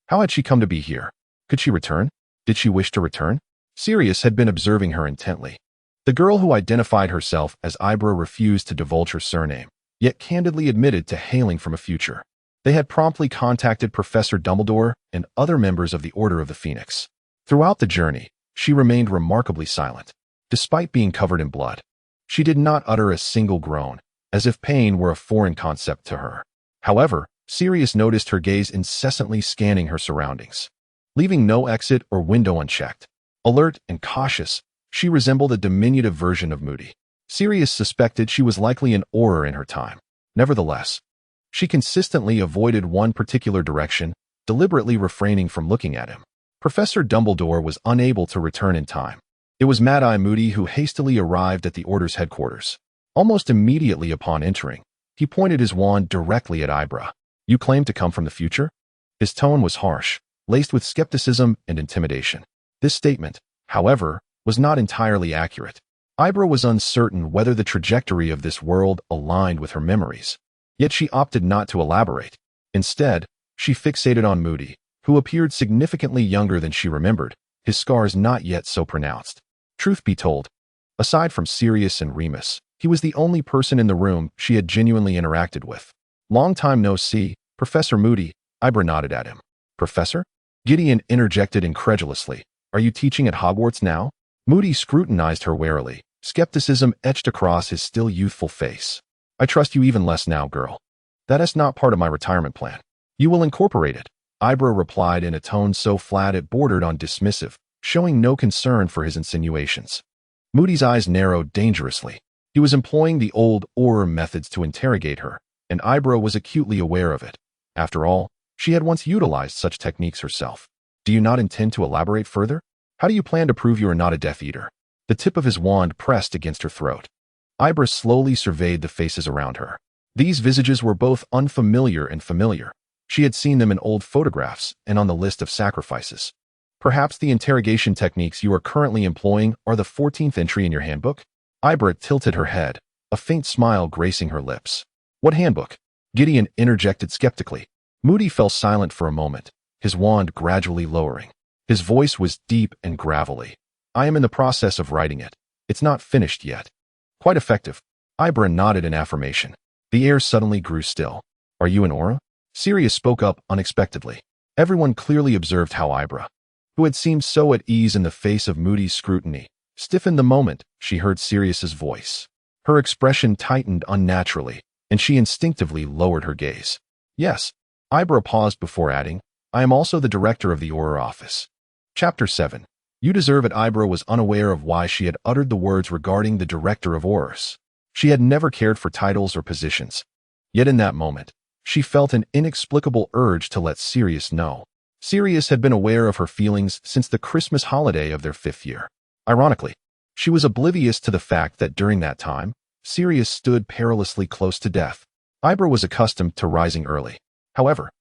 How had she come to be here? Could she return? Did she wish to return? Sirius had been observing her intently. The girl who identified herself as Ibra refused to divulge her surname, yet candidly admitted to hailing from a future. They had promptly contacted Professor Dumbledore and other members of the Order of the Phoenix. Throughout the journey, she remained remarkably silent. Despite being covered in blood, she did not utter a single groan, as if pain were a foreign concept to her. However, Sirius noticed her gaze incessantly scanning her surroundings, leaving no exit or window unchecked. Alert and cautious, she resembled a diminutive version of Moody. Sirius suspected she was likely an Auror in her time. Nevertheless, she consistently avoided one particular direction, deliberately refraining from looking at him. Professor Dumbledore was unable to return in time. It was Mad-Eye Moody who hastily arrived at the Order's headquarters. Almost immediately upon entering, he pointed his wand directly at Ibra. "You claim to come from the future?" His tone was harsh, laced with skepticism and intimidation. This statement, however, was not entirely accurate. Ibra was uncertain whether the trajectory of this world aligned with her memories. Yet she opted not to elaborate. Instead, she fixated on Moody, who appeared significantly younger than she remembered, his scars not yet so pronounced. Truth be told, aside from Sirius and Remus, he was the only person in the room she had genuinely interacted with. "Long time no see, Professor Moody," Ibra nodded at him. "Professor?" Gideon interjected incredulously. "Are you teaching at Hogwarts now?" Moody scrutinized her warily, skepticism etched across his still youthful face. "I trust you even less now, girl. That is not part of my retirement plan. You will incorporate it," Ibra replied in a tone so flat it bordered on dismissive, showing no concern for his insinuations. Moody's eyes narrowed dangerously. He was employing the old Auror methods to interrogate her, and Ibra was acutely aware of it. After all, she had once utilized such techniques herself. "Do you not intend to elaborate further? How do you plan to prove you are not a Death Eater?" The tip of his wand pressed against her throat. Ibra slowly surveyed the faces around her. These visages were both unfamiliar and familiar. She had seen them in old photographs and on the list of sacrifices. "Perhaps the interrogation techniques you are currently employing are the 14th entry in your handbook?" Ibra tilted her head, a faint smile gracing her lips. "What handbook?" Gideon interjected skeptically. Moody fell silent for a moment, his wand gradually lowering. His voice was deep and gravelly. "I am in the process of writing it. It's not finished yet." "Quite effective." Ibra nodded in affirmation. The air suddenly grew still. "Are you an Auror?" Sirius spoke up unexpectedly. Everyone clearly observed how Ibra, who had seemed so at ease in the face of Moody's scrutiny, stiffened the moment she heard Sirius's voice. Her expression tightened unnaturally, and she instinctively lowered her gaze. "Yes." Ibra paused before adding, "I am also the director of the Auror office." Chapter 7. You deserve it. Ibra was unaware of why she had uttered the words regarding the director of Aurors. She had never cared for titles or positions. Yet in that moment, she felt an inexplicable urge to let Sirius know. Sirius had been aware of her feelings since the Christmas holiday of their 5th year. Ironically, she was oblivious to the fact that during that time, Sirius stood perilously close to death. Ibra was accustomed to rising early. However,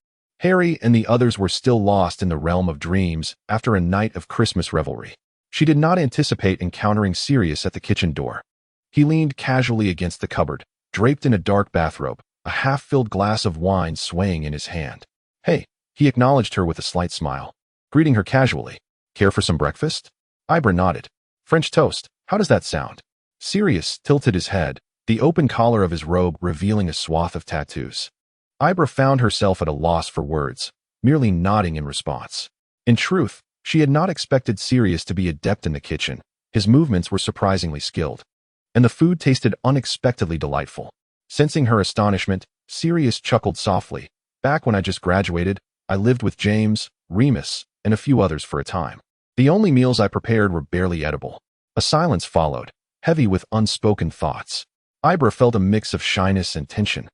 Harry and the others were still lost in the realm of dreams after a night of Christmas revelry. She did not anticipate encountering Sirius at the kitchen door. He leaned casually against the cupboard, draped in a dark bathrobe, a half-filled glass of wine swaying in his hand. "Hey," he acknowledged her with a slight smile, greeting her casually. "Care for some breakfast?" Ibra nodded. "French toast, how does that sound?" Sirius tilted his head, the open collar of his robe revealing a swath of tattoos. Ibra found herself at a loss for words, merely nodding in response. In truth, she had not expected Sirius to be adept in the kitchen. His movements were surprisingly skilled, and the food tasted unexpectedly delightful. Sensing her astonishment, Sirius chuckled softly. "Back when I just graduated, I lived with James, Remus, and a few others for a time. The only meals I prepared were barely edible." A silence followed, heavy with unspoken thoughts. Ibra felt a mix of shyness and tension,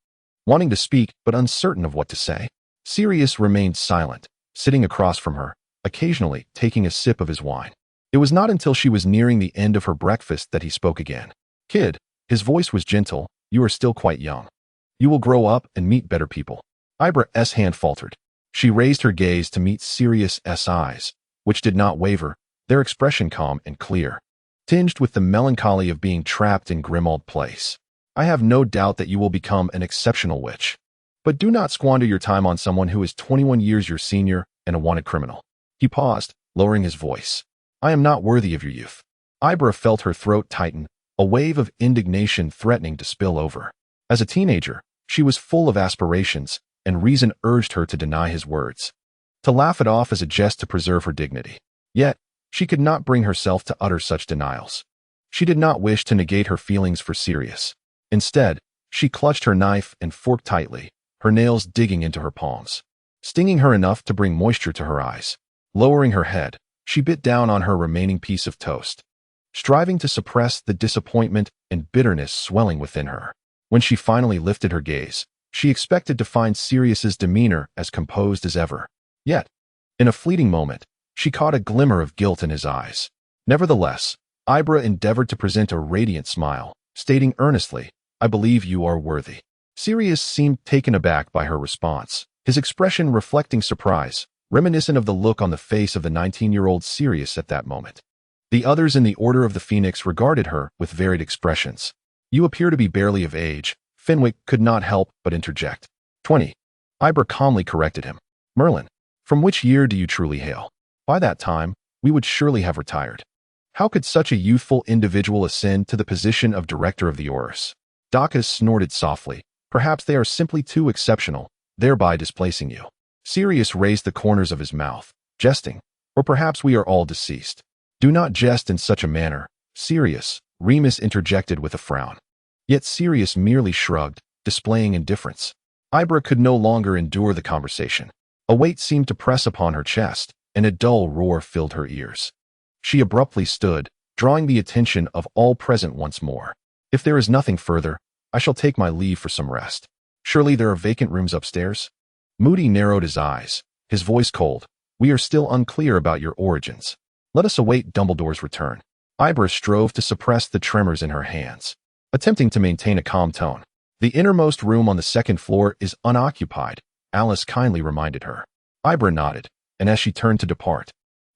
wanting to speak but uncertain of what to say. Sirius remained silent, sitting across from her, occasionally taking a sip of his wine. It was not until she was nearing the end of her breakfast that he spoke again. "Kid," his voice was gentle, "you are still quite young. You will grow up and meet better people." Ibra's hand faltered. She raised her gaze to meet Sirius's eyes, which did not waver, their expression calm and clear, tinged with the melancholy of being trapped in Grimmauld Place. "I have no doubt that you will become an exceptional witch. But do not squander your time on someone who is 21 years your senior and a wanted criminal." He paused, lowering his voice. "I am not worthy of your youth." Ibra felt her throat tighten, a wave of indignation threatening to spill over. As a teenager, she was full of aspirations, and reason urged her to deny his words, to laugh it off as a jest to preserve her dignity. Yet, she could not bring herself to utter such denials. She did not wish to negate her feelings for Sirius. Instead, she clutched her knife and fork tightly, her nails digging into her palms, stinging her enough to bring moisture to her eyes. Lowering her head, she bit down on her remaining piece of toast, striving to suppress the disappointment and bitterness swelling within her. When she finally lifted her gaze, she expected to find Sirius's demeanor as composed as ever. Yet, in a fleeting moment, she caught a glimmer of guilt in his eyes. Nevertheless, Ibra endeavored to present a radiant smile, stating earnestly, "I believe you are worthy." Sirius seemed taken aback by her response, his expression reflecting surprise, reminiscent of the look on the face of the 19-year-old Sirius at that moment. The others in the Order of the Phoenix regarded her with varied expressions. "You appear to be barely of age," Fenwick could not help but interject. 20. Ibra calmly corrected him. "Merlin, from which year do you truly hail? By that time, we would surely have retired. How could such a youthful individual ascend to the position of director of the Orus?" Dacus snorted softly. "Perhaps they are simply too exceptional, thereby displacing you." Sirius raised the corners of his mouth, jesting. "Or perhaps we are all deceased." "Do not jest in such a manner, Sirius," Remus interjected with a frown. Yet Sirius merely shrugged, displaying indifference. Ibra could no longer endure the conversation. A weight seemed to press upon her chest, and a dull roar filled her ears. She abruptly stood, drawing the attention of all present once more. "If there is nothing further, I shall take my leave for some rest. Surely there are vacant rooms upstairs?" Moody narrowed his eyes, his voice cold. "We are still unclear about your origins. Let us await Dumbledore's return." Ibra strove to suppress the tremors in her hands, attempting to maintain a calm tone. "The innermost room on the second floor is unoccupied," Alice kindly reminded her. Ibra nodded, and as she turned to depart,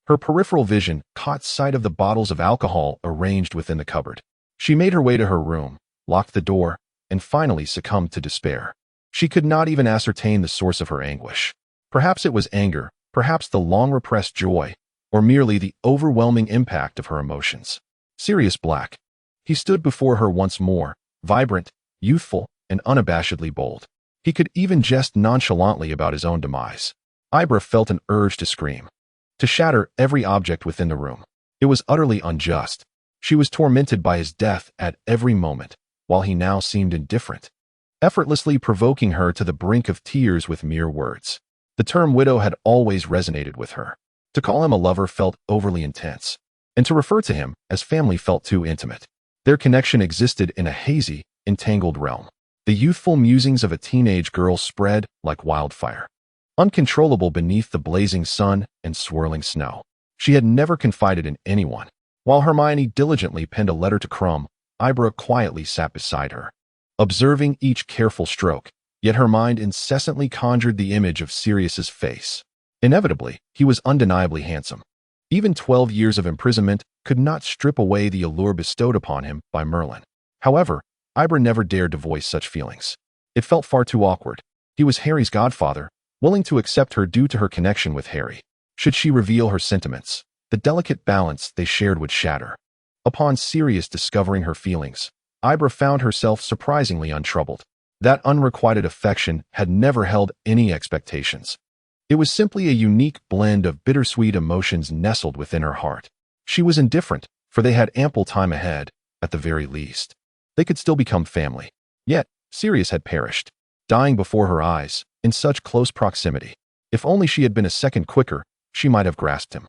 her peripheral vision caught sight of the bottles of alcohol arranged within the cupboard. She made her way to her room, locked the door, and finally succumbed to despair. She could not even ascertain the source of her anguish. Perhaps it was anger, perhaps the long-repressed joy, or merely the overwhelming impact of her emotions. Sirius Black. He stood before her once more, vibrant, youthful, and unabashedly bold. He could even jest nonchalantly about his own demise. Ibra felt an urge to scream, to shatter every object within the room. It was utterly unjust. She was tormented by his death at every moment, while he now seemed indifferent, effortlessly provoking her to the brink of tears with mere words. The term widow had always resonated with her. To call him a lover felt overly intense, and to refer to him as family felt too intimate. Their connection existed in a hazy, entangled realm. The youthful musings of a teenage girl spread like wildfire, uncontrollable beneath the blazing sun and swirling snow. She had never confided in anyone. While Hermione diligently penned a letter to Krum, Ibra quietly sat beside her, observing each careful stroke, yet her mind incessantly conjured the image of Sirius's face. Inevitably, he was undeniably handsome. Even 12 years of imprisonment could not strip away the allure bestowed upon him by Merlin. However, Ibra never dared to voice such feelings. It felt far too awkward. He was Harry's godfather, willing to accept her due to her connection with Harry. Should she reveal her sentiments, the delicate balance they shared would shatter. Upon Sirius discovering her feelings, Ibra found herself surprisingly untroubled. That unrequited affection had never held any expectations. It was simply a unique blend of bittersweet emotions nestled within her heart. She was indifferent, for they had ample time ahead, at the very least. They could still become family. Yet, Sirius had perished, dying before her eyes, in such close proximity. If only she had been a second quicker, she might have grasped him.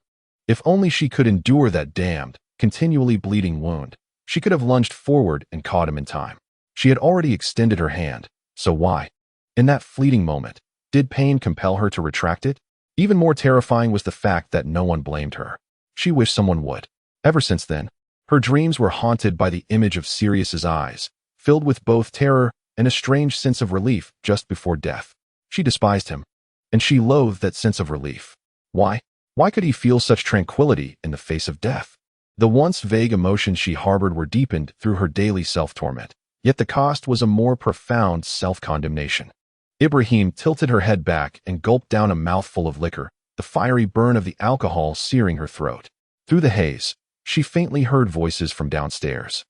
If only she could endure that damned, continually bleeding wound, she could have lunged forward and caught him in time. She had already extended her hand, so why? In that fleeting moment, did pain compel her to retract it? Even more terrifying was the fact that no one blamed her. She wished someone would. Ever since then, her dreams were haunted by the image of Sirius's eyes, filled with both terror and a strange sense of relief just before death. She despised him, and she loathed that sense of relief. Why? Why could he feel such tranquility in the face of death? The once vague emotions she harbored were deepened through her daily self-torment, yet the cost was a more profound self-condemnation. Ibrahim tilted her head back and gulped down a mouthful of liquor, the fiery burn of the alcohol searing her throat. Through the haze, she faintly heard voices from downstairs,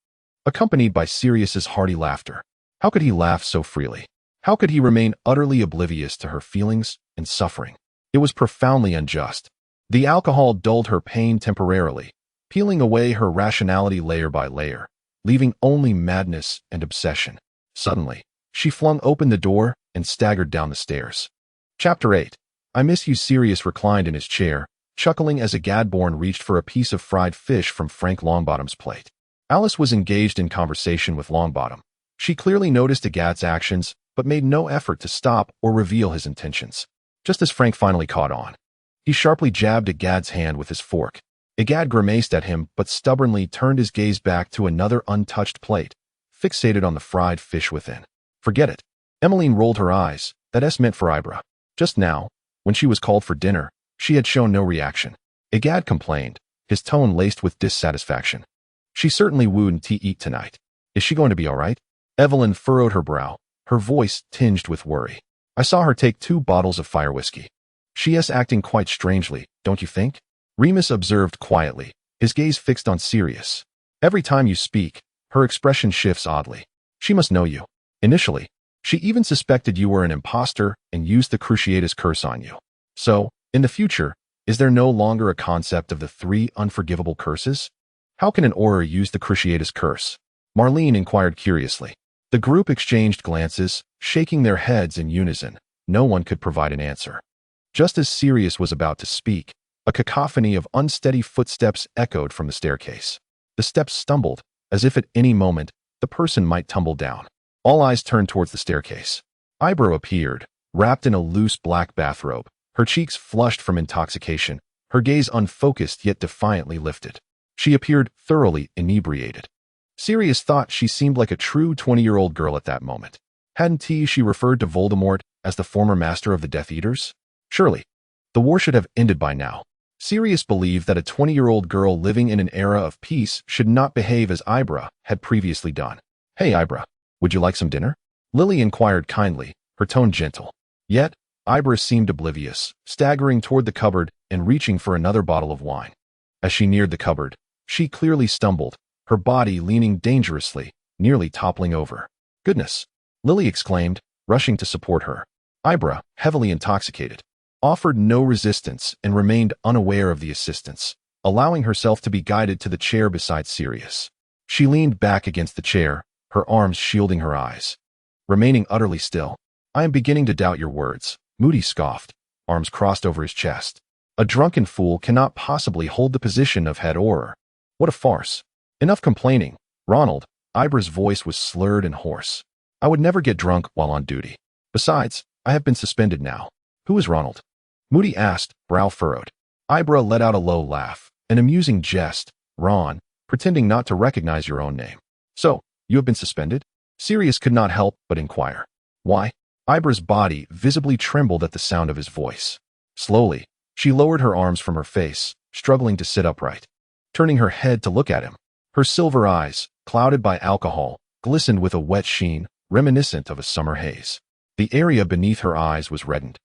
accompanied by Sirius's hearty laughter. How could he laugh so freely? How could he remain utterly oblivious to her feelings and suffering? It was profoundly unjust. The alcohol dulled her pain temporarily, peeling away her rationality layer by layer, leaving only madness and obsession. Suddenly, she flung open the door and staggered down the stairs. Chapter 8. I Miss You. Sirius reclined in his chair, chuckling as a Gadborn reached for a piece of fried fish from Frank Longbottom's plate. Alice was engaged in conversation with Longbottom. She clearly noticed Agat's actions, but made no effort to stop or reveal his intentions. Just as Frank finally caught on, he sharply jabbed Agat's hand with his fork. Egad grimaced at him but stubbornly turned his gaze back to another untouched plate, fixated on the fried fish within. Forget it. Emmeline rolled her eyes. That S meant for Ibra. Just now, when she was called for dinner, she had shown no reaction. Egad complained, his tone laced with dissatisfaction. She certainly wouldn't eat tonight. Is she going to be all right? Evelyn furrowed her brow, her voice tinged with worry. I saw her take 2 bottles of fire whiskey. She is acting quite strangely, don't you think? Remus observed quietly, his gaze fixed on Sirius. Every time you speak, her expression shifts oddly. She must know you. Initially, she even suspected you were an imposter and used the Cruciatus curse on you. So, in the future, is there no longer a concept of the 3 unforgivable curses? How can an Auror use the Cruciatus curse? Marlene inquired curiously. The group exchanged glances, shaking their heads in unison. No one could provide an answer. Just as Sirius was about to speak, a cacophony of unsteady footsteps echoed from the staircase. The steps stumbled, as if at any moment, the person might tumble down. All eyes turned towards the staircase. Ibra appeared, wrapped in a loose black bathrobe, her cheeks flushed from intoxication, her gaze unfocused yet defiantly lifted. She appeared thoroughly inebriated. Sirius thought she seemed like a true 20-year-old girl at that moment. Hadn't she referred to Voldemort as the former master of the Death Eaters? Surely, the war should have ended by now. Sirius believed that a 20-year-old girl living in an era of peace should not behave as Ibra had previously done. Hey Ibra, would you like some dinner? Lily inquired kindly, her tone gentle. Yet, Ibra seemed oblivious, staggering toward the cupboard and reaching for another bottle of wine. As she neared the cupboard, she clearly stumbled, her body leaning dangerously, nearly toppling over. Goodness! Lily exclaimed, rushing to support her. Ibra, heavily intoxicated, offered no resistance and remained unaware of the assistance, allowing herself to be guided to the chair beside Sirius. She leaned back against the chair, her arms shielding her eyes. Remaining utterly still. I am beginning to doubt your words, Moody scoffed, arms crossed over his chest. A drunken fool cannot possibly hold the position of head Auror. What a farce. Enough complaining, Ronald. Ibra's voice was slurred and hoarse. I would never get drunk while on duty. Besides, I have been suspended now. Who is Ronald? Moody asked, brow furrowed. Ibra let out a low laugh, an amusing jest. Ron, pretending not to recognize your own name. So, you have been suspended? Sirius could not help but inquire. Why? Ibra's body visibly trembled at the sound of his voice. Slowly, she lowered her arms from her face, struggling to sit upright. Turning her head to look at him, her silver eyes, clouded by alcohol, glistened with a wet sheen, reminiscent of a summer haze. The area beneath her eyes was reddened,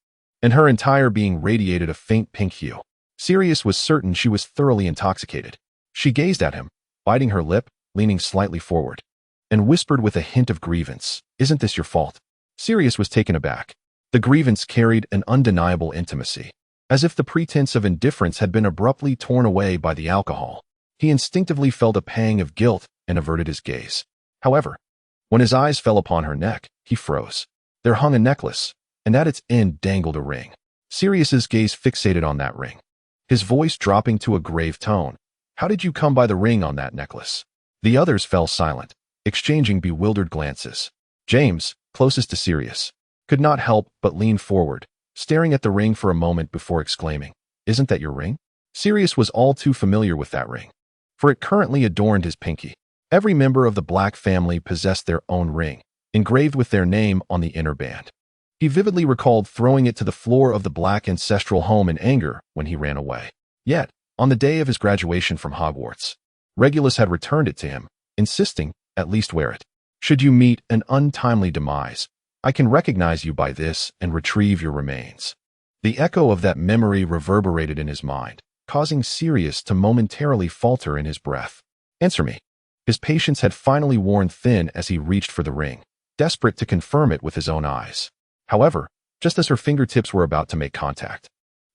and her entire being radiated a faint pink hue. Sirius was certain she was thoroughly intoxicated. She gazed at him, biting her lip, leaning slightly forward, and whispered with a hint of grievance, Isn't this your fault? Sirius was taken aback. The grievance carried an undeniable intimacy. As if the pretense of indifference had been abruptly torn away by the alcohol, he instinctively felt a pang of guilt and averted his gaze. However, when his eyes fell upon her neck, he froze. There hung a necklace, and at its end dangled a ring. Sirius's gaze fixated on that ring, his voice dropping to a grave tone. How did you come by the ring on that necklace? The others fell silent, exchanging bewildered glances. James, closest to Sirius, could not help but lean forward, staring at the ring for a moment before exclaiming, Isn't that your ring? Sirius was all too familiar with that ring, for it currently adorned his pinky. Every member of the Black family possessed their own ring, engraved with their name on the inner band. He vividly recalled throwing it to the floor of the Black ancestral home in anger when he ran away. Yet, on the day of his graduation from Hogwarts, Regulus had returned it to him, insisting, at least wear it. Should you meet an untimely demise, I can recognize you by this and retrieve your remains. The echo of that memory reverberated in his mind, causing Sirius to momentarily falter in his breath. Answer me. His patience had finally worn thin as he reached for the ring, desperate to confirm it with his own eyes. However, just as her fingertips were about to make contact,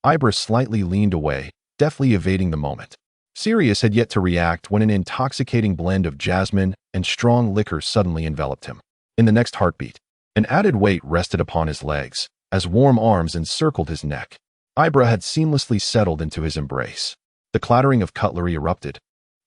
Ibra slightly leaned away, deftly evading the moment. Sirius had yet to react when an intoxicating blend of jasmine and strong liquor suddenly enveloped him. In the next heartbeat, an added weight rested upon his legs, as warm arms encircled his neck. Ibra had seamlessly settled into his embrace. The clattering of cutlery erupted,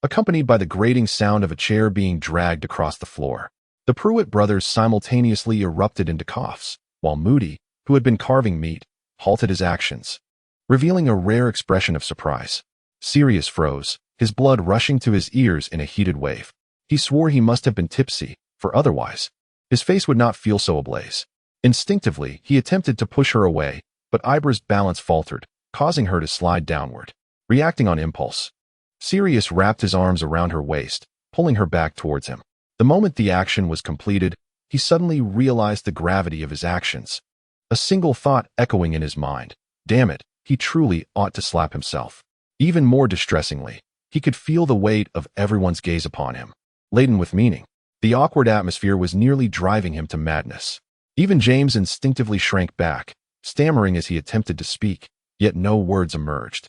accompanied by the grating sound of a chair being dragged across the floor. The Pruitt brothers simultaneously erupted into coughs, while Moody, who had been carving meat, halted his actions, revealing a rare expression of surprise. Sirius froze, his blood rushing to his ears in a heated wave. He swore he must have been tipsy, for otherwise, his face would not feel so ablaze. Instinctively, he attempted to push her away, but Ibra's balance faltered, causing her to slide downward. Reacting on impulse, Sirius wrapped his arms around her waist, pulling her back towards him. The moment the action was completed, he suddenly realized the gravity of his actions. A single thought echoing in his mind. Damn it, he truly ought to slap himself. Even more distressingly, he could feel the weight of everyone's gaze upon him. Laden with meaning, the awkward atmosphere was nearly driving him to madness. Even James instinctively shrank back, stammering as he attempted to speak, yet no words emerged.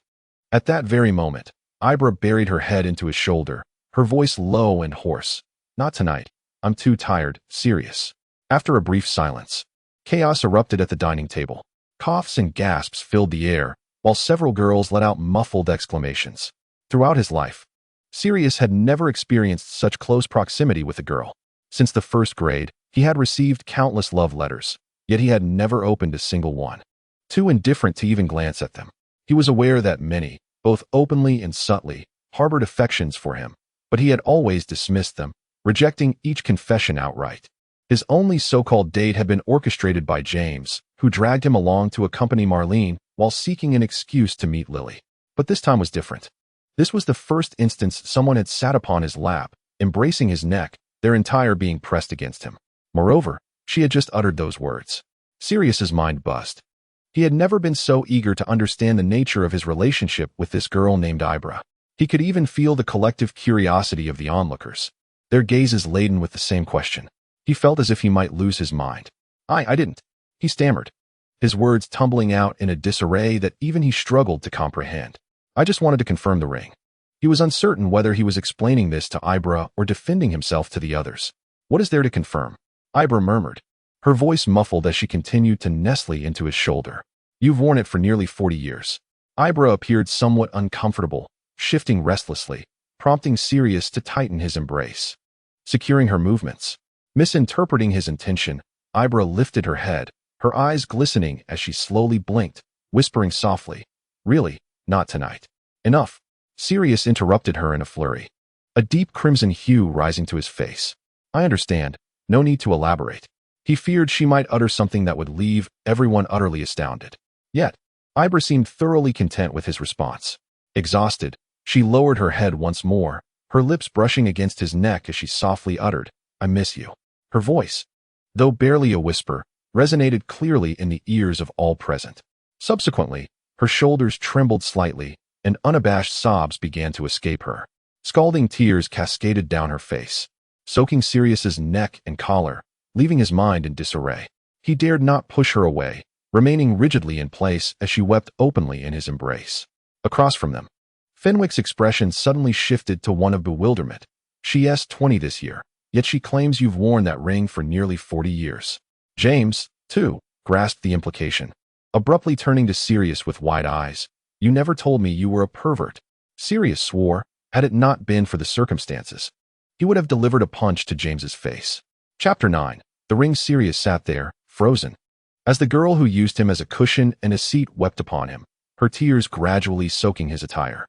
At that very moment, Ibra buried her head into his shoulder, her voice low and hoarse. Not tonight. I'm too tired, Sirius. After a brief silence, chaos erupted at the dining table. Coughs and gasps filled the air, while several girls let out muffled exclamations. Throughout his life, Sirius had never experienced such close proximity with a girl. Since the first grade, he had received countless love letters, yet he had never opened a single one. Too indifferent to even glance at them. He was aware that many, both openly and subtly, harbored affections for him, but he had always dismissed them, rejecting each confession outright. His only so-called date had been orchestrated by James, who dragged him along to accompany Marlene while seeking an excuse to meet Lily. But this time was different. This was the first instance someone had sat upon his lap, embracing his neck, their entire being pressed against him. Moreover, she had just uttered those words. Sirius's mind buzzed. He had never been so eager to understand the nature of his relationship with this girl named Ibra. He could even feel the collective curiosity of the onlookers, their gazes laden with the same question. He felt as if he might lose his mind. I didn't. He stammered, his words tumbling out in a disarray that even he struggled to comprehend. I just wanted to confirm the ring. He was uncertain whether he was explaining this to Ibra or defending himself to the others. What is there to confirm? Ibra murmured, her voice muffled as she continued to nestle into his shoulder. You've worn it for nearly 40 years. Ibra appeared somewhat uncomfortable, shifting restlessly, prompting Sirius to tighten his embrace. Securing her movements. Misinterpreting his intention, Ibra lifted her head, her eyes glistening as she slowly blinked, whispering softly, Really, not tonight. Enough. Sirius interrupted her in a flurry, a deep crimson hue rising to his face. I understand. No need to elaborate. He feared she might utter something that would leave everyone utterly astounded. Yet, Ibra seemed thoroughly content with his response. Exhausted, she lowered her head once more, her lips brushing against his neck as she softly uttered, I miss you. Her voice, though barely a whisper, resonated clearly in the ears of all present. Subsequently, her shoulders trembled slightly, and unabashed sobs began to escape her. Scalding tears cascaded down her face, soaking Sirius's neck and collar, leaving his mind in disarray. He dared not push her away, remaining rigidly in place as she wept openly in his embrace. Across from them, Fenwick's expression suddenly shifted to one of bewilderment. She's 20 this year, yet she claims you've worn that ring for nearly 40 years. James, too, grasped the implication, abruptly turning to Sirius with wide eyes. You never told me you were a pervert. Sirius swore, had it not been for the circumstances, he would have delivered a punch to James's face. Chapter 9. The ring. Sirius sat there, frozen, as the girl who used him as a cushion and a seat wept upon him, her tears gradually soaking his attire.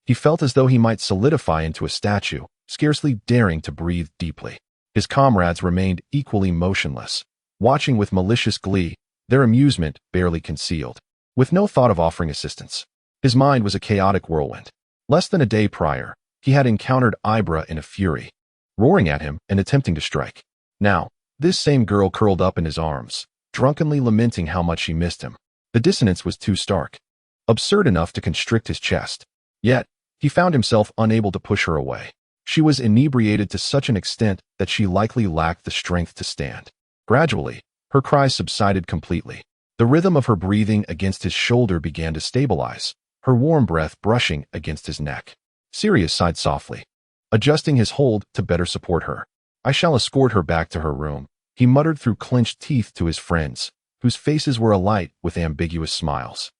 He felt as though he might solidify into a statue, scarcely daring to breathe deeply. His comrades remained equally motionless, watching with malicious glee, their amusement barely concealed, with no thought of offering assistance. His mind was a chaotic whirlwind. Less than a day prior, he had encountered Ibra in a fury, roaring at him and attempting to strike. Now, this same girl curled up in his arms, drunkenly lamenting how much she missed him. The dissonance was too stark, absurd enough to constrict his chest. Yet, he found himself unable to push her away. She was inebriated to such an extent that she likely lacked the strength to stand. Gradually, her cries subsided completely. The rhythm of her breathing against his shoulder began to stabilize, her warm breath brushing against his neck. Sirius sighed softly, adjusting his hold to better support her. I shall escort her back to her room, he muttered through clenched teeth to his friends, whose faces were alight with ambiguous smiles.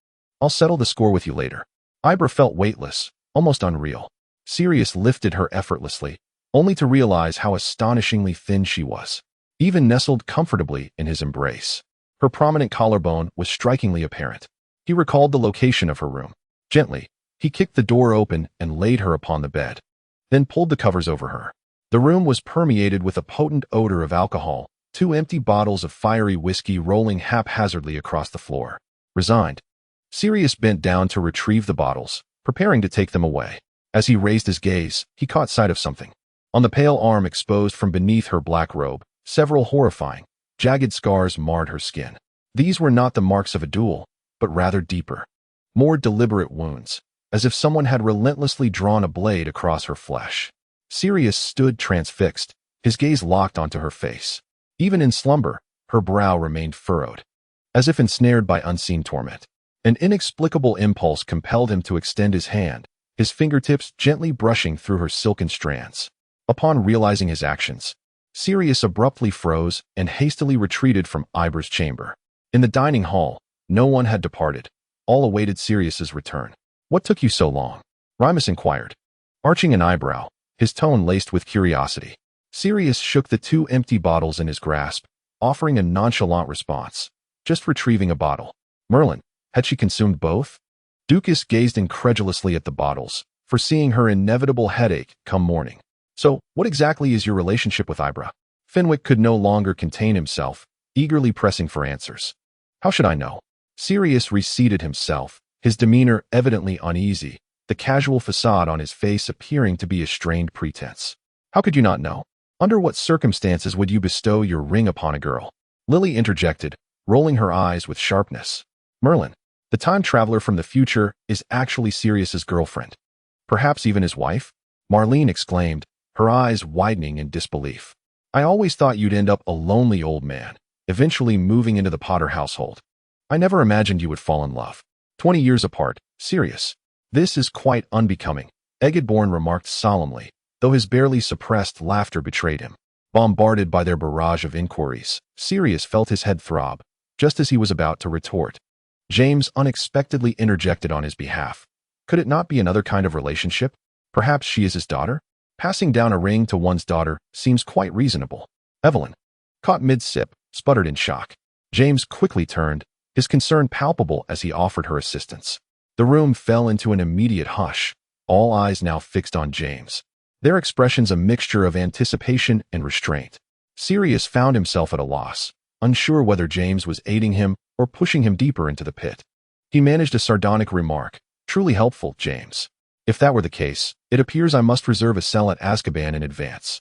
I'll settle the score with you later. Ibra felt weightless, almost unreal. Sirius lifted her effortlessly, only to realize how astonishingly thin she was, even nestled comfortably in his embrace. Her prominent collarbone was strikingly apparent. He recalled the location of her room. Gently, He kicked the door open and laid her upon the bed, then pulled the covers over her. The room was permeated with a potent odor of alcohol, 2 empty bottles of fiery whiskey rolling haphazardly across the floor. Resigned, Sirius bent down to retrieve the bottles, preparing to take them away. As he raised his gaze, he caught sight of something. On the pale arm exposed from beneath her black robe, several horrifying, jagged scars marred her skin. These were not the marks of a duel, but rather deeper, more deliberate wounds, as if someone had relentlessly drawn a blade across her flesh. Sirius stood transfixed, his gaze locked onto her face. Even in slumber, her brow remained furrowed, as if ensnared by unseen torment. An inexplicable impulse compelled him to extend his hand, his fingertips gently brushing through her silken strands. Upon realizing his actions, Sirius abruptly froze and hastily retreated from Ibra's chamber. In the dining hall, no one had departed. All awaited Sirius's return. "What took you so long?" Remus inquired, arching an eyebrow, his tone laced with curiosity. Sirius shook the 2 empty bottles in his grasp, offering a nonchalant response. "Just retrieving a bottle." Merlin, had she consumed both? Ducas gazed incredulously at the bottles, foreseeing her inevitable headache come morning. "So, what exactly is your relationship with Ibra?" Fenwick could no longer contain himself, eagerly pressing for answers. "How should I know?" Sirius reseated himself, his demeanor evidently uneasy, the casual facade on his face appearing to be a strained pretense. "How could you not know? Under what circumstances would you bestow your ring upon a girl?" Lily interjected, rolling her eyes with sharpness. "Merlin, the time traveler from the future is actually Sirius's girlfriend. Perhaps even his wife?" Marlene exclaimed, her eyes widening in disbelief. "I always thought you'd end up a lonely old man, eventually moving into the Potter household. I never imagined you would fall in love. 20 years apart, Sirius. This is quite unbecoming," Egidborn remarked solemnly, though his barely suppressed laughter betrayed him. Bombarded by their barrage of inquiries, Sirius felt his head throb, just as he was about to retort. James unexpectedly interjected on his behalf. Could it not be another kind of relationship? Perhaps she is his daughter? Passing down a ring to one's daughter seems quite reasonable. Evelyn, caught mid-sip, sputtered in shock. James quickly turned, his concern palpable as he offered her assistance. The room fell into an immediate hush, all eyes now fixed on James, their expressions a mixture of anticipation and restraint. Sirius found himself at a loss, unsure whether James was aiding him or pushing him deeper into the pit. He managed a sardonic remark. "Truly helpful, James. If that were the case, it appears I must reserve a cell at Azkaban in advance."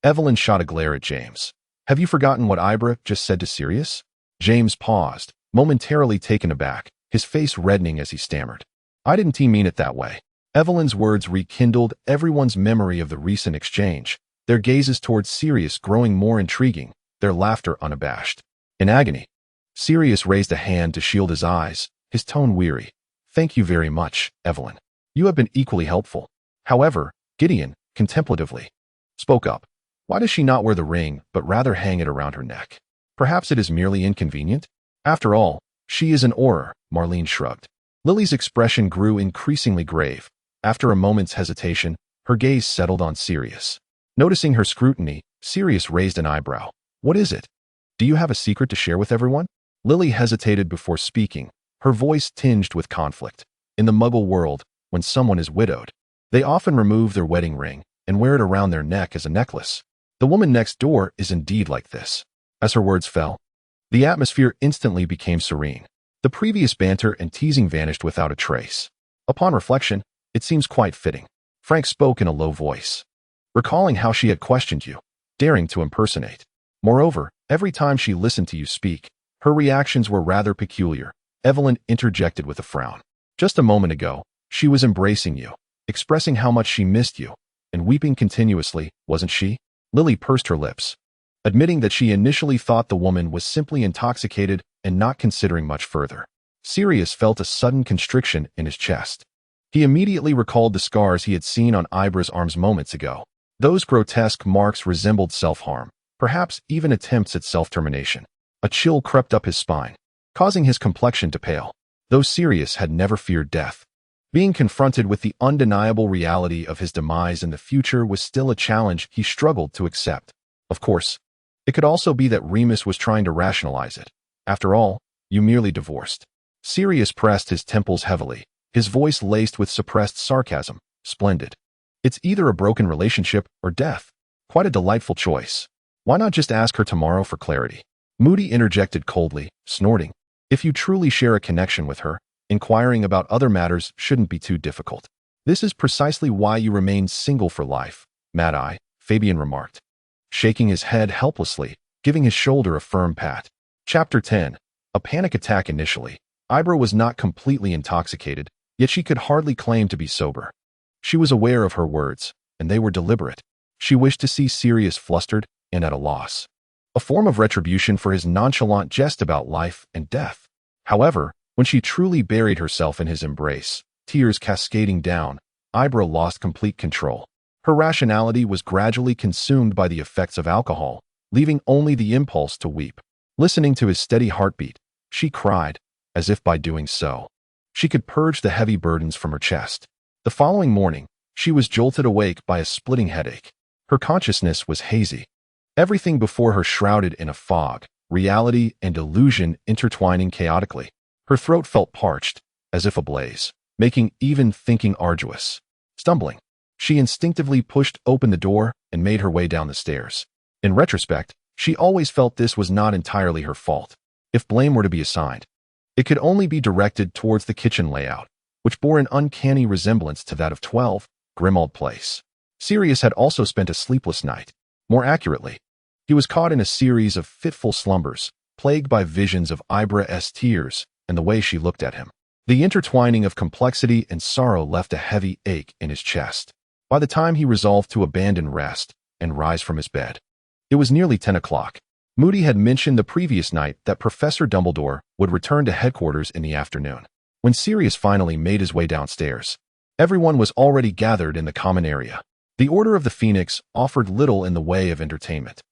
Evelyn shot a glare at James. "Have you forgotten what Ibra just said to Sirius?" James paused, momentarily taken aback, his face reddening as he stammered. "I didn't mean it that way." Evelyn's words rekindled everyone's memory of the recent exchange, their gazes towards Sirius growing more intriguing, their laughter unabashed. In agony, Sirius raised a hand to shield his eyes, his tone weary. "Thank you very much, Evelyn. You have been equally helpful." However, Gideon, contemplatively, spoke up. "Why does she not wear the ring, but rather hang it around her neck? Perhaps it is merely inconvenient? After all, she is an Auror," Marlene shrugged. Lily's expression grew increasingly grave. After a moment's hesitation, her gaze settled on Sirius. Noticing her scrutiny, Sirius raised an eyebrow. "What is it? Do you have a secret to share with everyone?" Lily hesitated before speaking, her voice tinged with conflict. In the Muggle world, when someone is widowed, they often remove their wedding ring and wear it around their neck as a necklace. The woman next door is indeed like this. As her words fell, the atmosphere instantly became serene. The previous banter and teasing vanished without a trace. Upon reflection, it seems quite fitting. Frank spoke in a low voice, recalling how she had questioned you, daring to impersonate. Moreover, every time she listened to you speak, her reactions were rather peculiar. Evelyn interjected with a frown. "Just a moment ago, she was embracing you, expressing how much she missed you, and weeping continuously, wasn't she?" Lily pursed her lips, admitting that she initially thought the woman was simply intoxicated and not considering much further. Sirius felt a sudden constriction in his chest. He immediately recalled the scars he had seen on Ibra's arms moments ago. Those grotesque marks resembled self-harm, perhaps even attempts at self-termination. A chill crept up his spine, causing his complexion to pale. Though Sirius had never feared death, being confronted with the undeniable reality of his demise in the future was still a challenge he struggled to accept. Of course, it could also be that Remus was trying to rationalize it. After all, you merely divorced. Sirius pressed his temples heavily, his voice laced with suppressed sarcasm. Splendid. It's either a broken relationship or death. Quite a delightful choice. Why not just ask her tomorrow for clarity? Moody interjected coldly, snorting. If you truly share a connection with her, inquiring about other matters shouldn't be too difficult. This is precisely why you remain single for life, Mad-Eye, Fabian remarked, shaking his head helplessly, giving his shoulder a firm pat. Chapter 10. A panic attack initially. Ibra was not completely intoxicated, yet she could hardly claim to be sober. She was aware of her words, and they were deliberate. She wished to see Sirius flustered and at a loss. A form of retribution for his nonchalant jest about life and death. However, when she truly buried herself in his embrace, tears cascading down, Ibra lost complete control. Her rationality was gradually consumed by the effects of alcohol, leaving only the impulse to weep. Listening to his steady heartbeat, she cried, as if by doing so, she could purge the heavy burdens from her chest. The following morning, she was jolted awake by a splitting headache. Her consciousness was hazy. Everything before her shrouded in a fog, reality and illusion intertwining chaotically. Her throat felt parched, as if ablaze, making even thinking arduous. Stumbling, she instinctively pushed open the door and made her way down the stairs. In retrospect, she always felt this was not entirely her fault. If blame were to be assigned, it could only be directed towards the kitchen layout, which bore an uncanny resemblance to that of 12, Grimmauld Place. Sirius had also spent a sleepless night. More accurately, he was caught in a series of fitful slumbers, plagued by visions of Ibra's tears and the way she looked at him. The intertwining of complexity and sorrow left a heavy ache in his chest. By the time he resolved to abandon rest and rise from his bed, it was nearly 10 o'clock. Moody had mentioned the previous night that Professor Dumbledore would return to headquarters in the afternoon. When Sirius finally made his way downstairs, everyone was already gathered in the common area. The Order of the Phoenix offered little in the way of entertainment.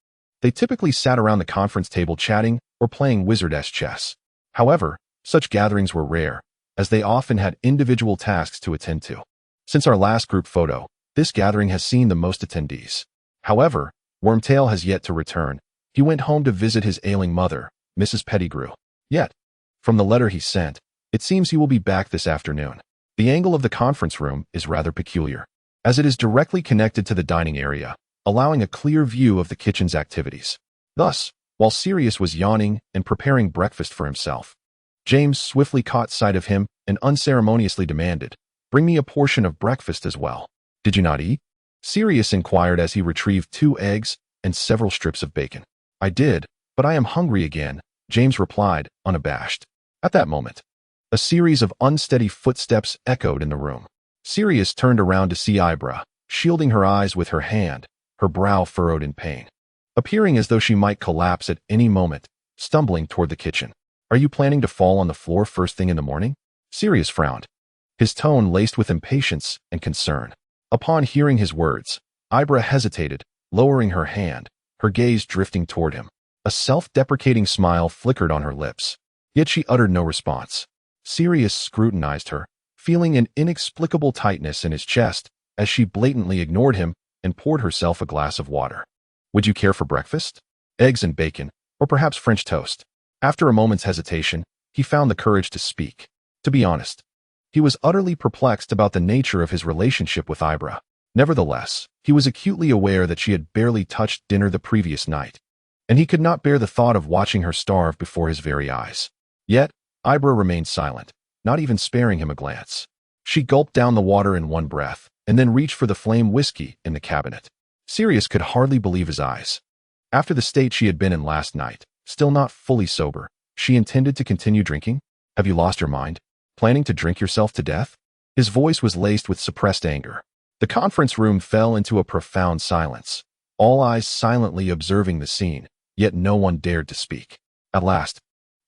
They typically sat around the conference table chatting or playing wizard-esque chess. However, such gatherings were rare, as they often had individual tasks to attend to. Since our last group photo, this gathering has seen the most attendees. However, Wormtail has yet to return. He went home to visit his ailing mother, Mrs. Pettigrew. Yet, from the letter he sent, it seems he will be back this afternoon. The angle of the conference room is rather peculiar, as it is directly connected to the dining area, allowing a clear view of the kitchen's activities. Thus, while Sirius was yawning and preparing breakfast for himself, James swiftly caught sight of him and unceremoniously demanded, "Bring me a portion of breakfast as well." "Did you not eat?" Sirius inquired as he retrieved 2 eggs and several strips of bacon. "I did, but I am hungry again," James replied, unabashed. At that moment, a series of unsteady footsteps echoed in the room. Sirius turned around to see Ibra, shielding her eyes with her hand, her brow furrowed in pain, appearing as though she might collapse at any moment, stumbling toward the kitchen. "Are you planning to fall on the floor first thing in the morning?" Sirius frowned, his tone laced with impatience and concern. Upon hearing his words, Ibra hesitated, lowering her hand, her gaze drifting toward him. A self-deprecating smile flickered on her lips, yet she uttered no response. Sirius scrutinized her, feeling an inexplicable tightness in his chest as she blatantly ignored him and poured herself a glass of water. "Would you care for breakfast? Eggs and bacon, or perhaps French toast?" After a moment's hesitation, he found the courage to speak. To be honest, he was utterly perplexed about the nature of his relationship with Ibra. Nevertheless, he was acutely aware that she had barely touched dinner the previous night, and he could not bear the thought of watching her starve before his very eyes. Yet, Ibra remained silent, not even sparing him a glance. She gulped down the water in one breath, and then reached for the flame whiskey in the cabinet. Sirius could hardly believe his eyes. After the state she had been in last night, still not fully sober, she intended to continue drinking? "Have you lost your mind? Planning to drink yourself to death?" His voice was laced with suppressed anger. The conference room fell into a profound silence, all eyes silently observing the scene, yet no one dared to speak. At last,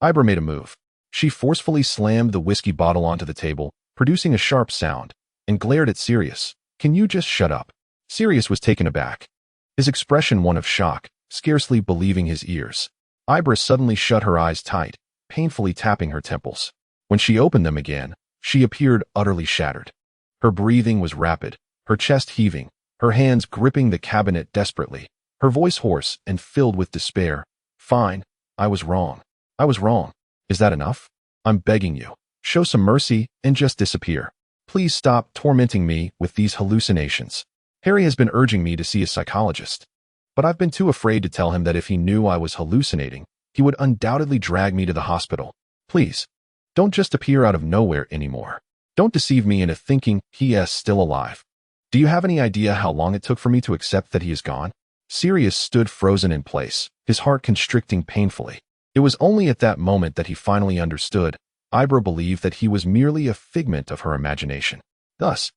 Ibra made a move. She forcefully slammed the whiskey bottle onto the table, producing a sharp sound, and glared at Sirius. "Can you just shut up?" Sirius was taken aback, his expression one of shock, scarcely believing his ears. Ibra suddenly shut her eyes tight, painfully tapping her temples. When she opened them again, she appeared utterly shattered. Her breathing was rapid, her chest heaving, her hands gripping the cabinet desperately, her voice hoarse and filled with despair. "Fine, I was wrong. I was wrong. Is that enough? I'm begging you. Show some mercy and just disappear. Please stop tormenting me with these hallucinations. Harry has been urging me to see a psychologist, but I've been too afraid to tell him that if he knew I was hallucinating, he would undoubtedly drag me to the hospital. Please, don't just appear out of nowhere anymore. Don't deceive me into thinking he is still alive. Do you have any idea how long it took for me to accept that he is gone? Sirius stood frozen in place, his heart constricting painfully. It was only at that moment that he finally understood. Ibra believed that he was merely a figment of her imagination. Thus,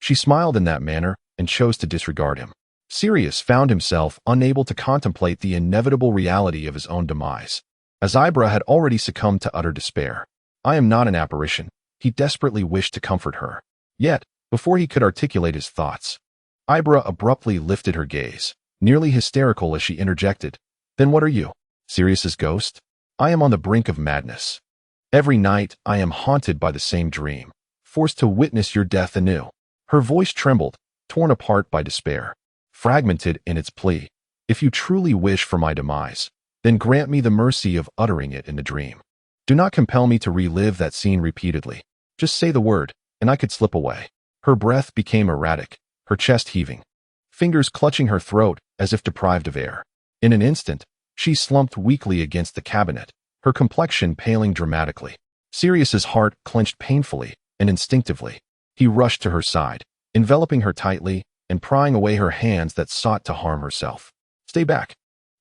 she smiled in that manner and chose to disregard him. Sirius found himself unable to contemplate the inevitable reality of his own demise, as Ibra had already succumbed to utter despair. I am not an apparition. He desperately wished to comfort her. Yet, before he could articulate his thoughts, Ibra abruptly lifted her gaze, nearly hysterical as she interjected, "Then what are you? Sirius's ghost? I am on the brink of madness. Every night I am haunted by the same dream, forced to witness your death anew." Her voice trembled, torn apart by despair, fragmented in its plea. "If you truly wish for my demise, then grant me the mercy of uttering it in the dream. Do not compel me to relive that scene repeatedly. Just say the word, and I could slip away." Her breath became erratic, her chest heaving, fingers clutching her throat as if deprived of air. In an instant, she slumped weakly against the cabinet, her complexion paling dramatically. Sirius's heart clenched painfully and instinctively. He rushed to her side, enveloping her tightly and prying away her hands that sought to harm herself. "Stay back."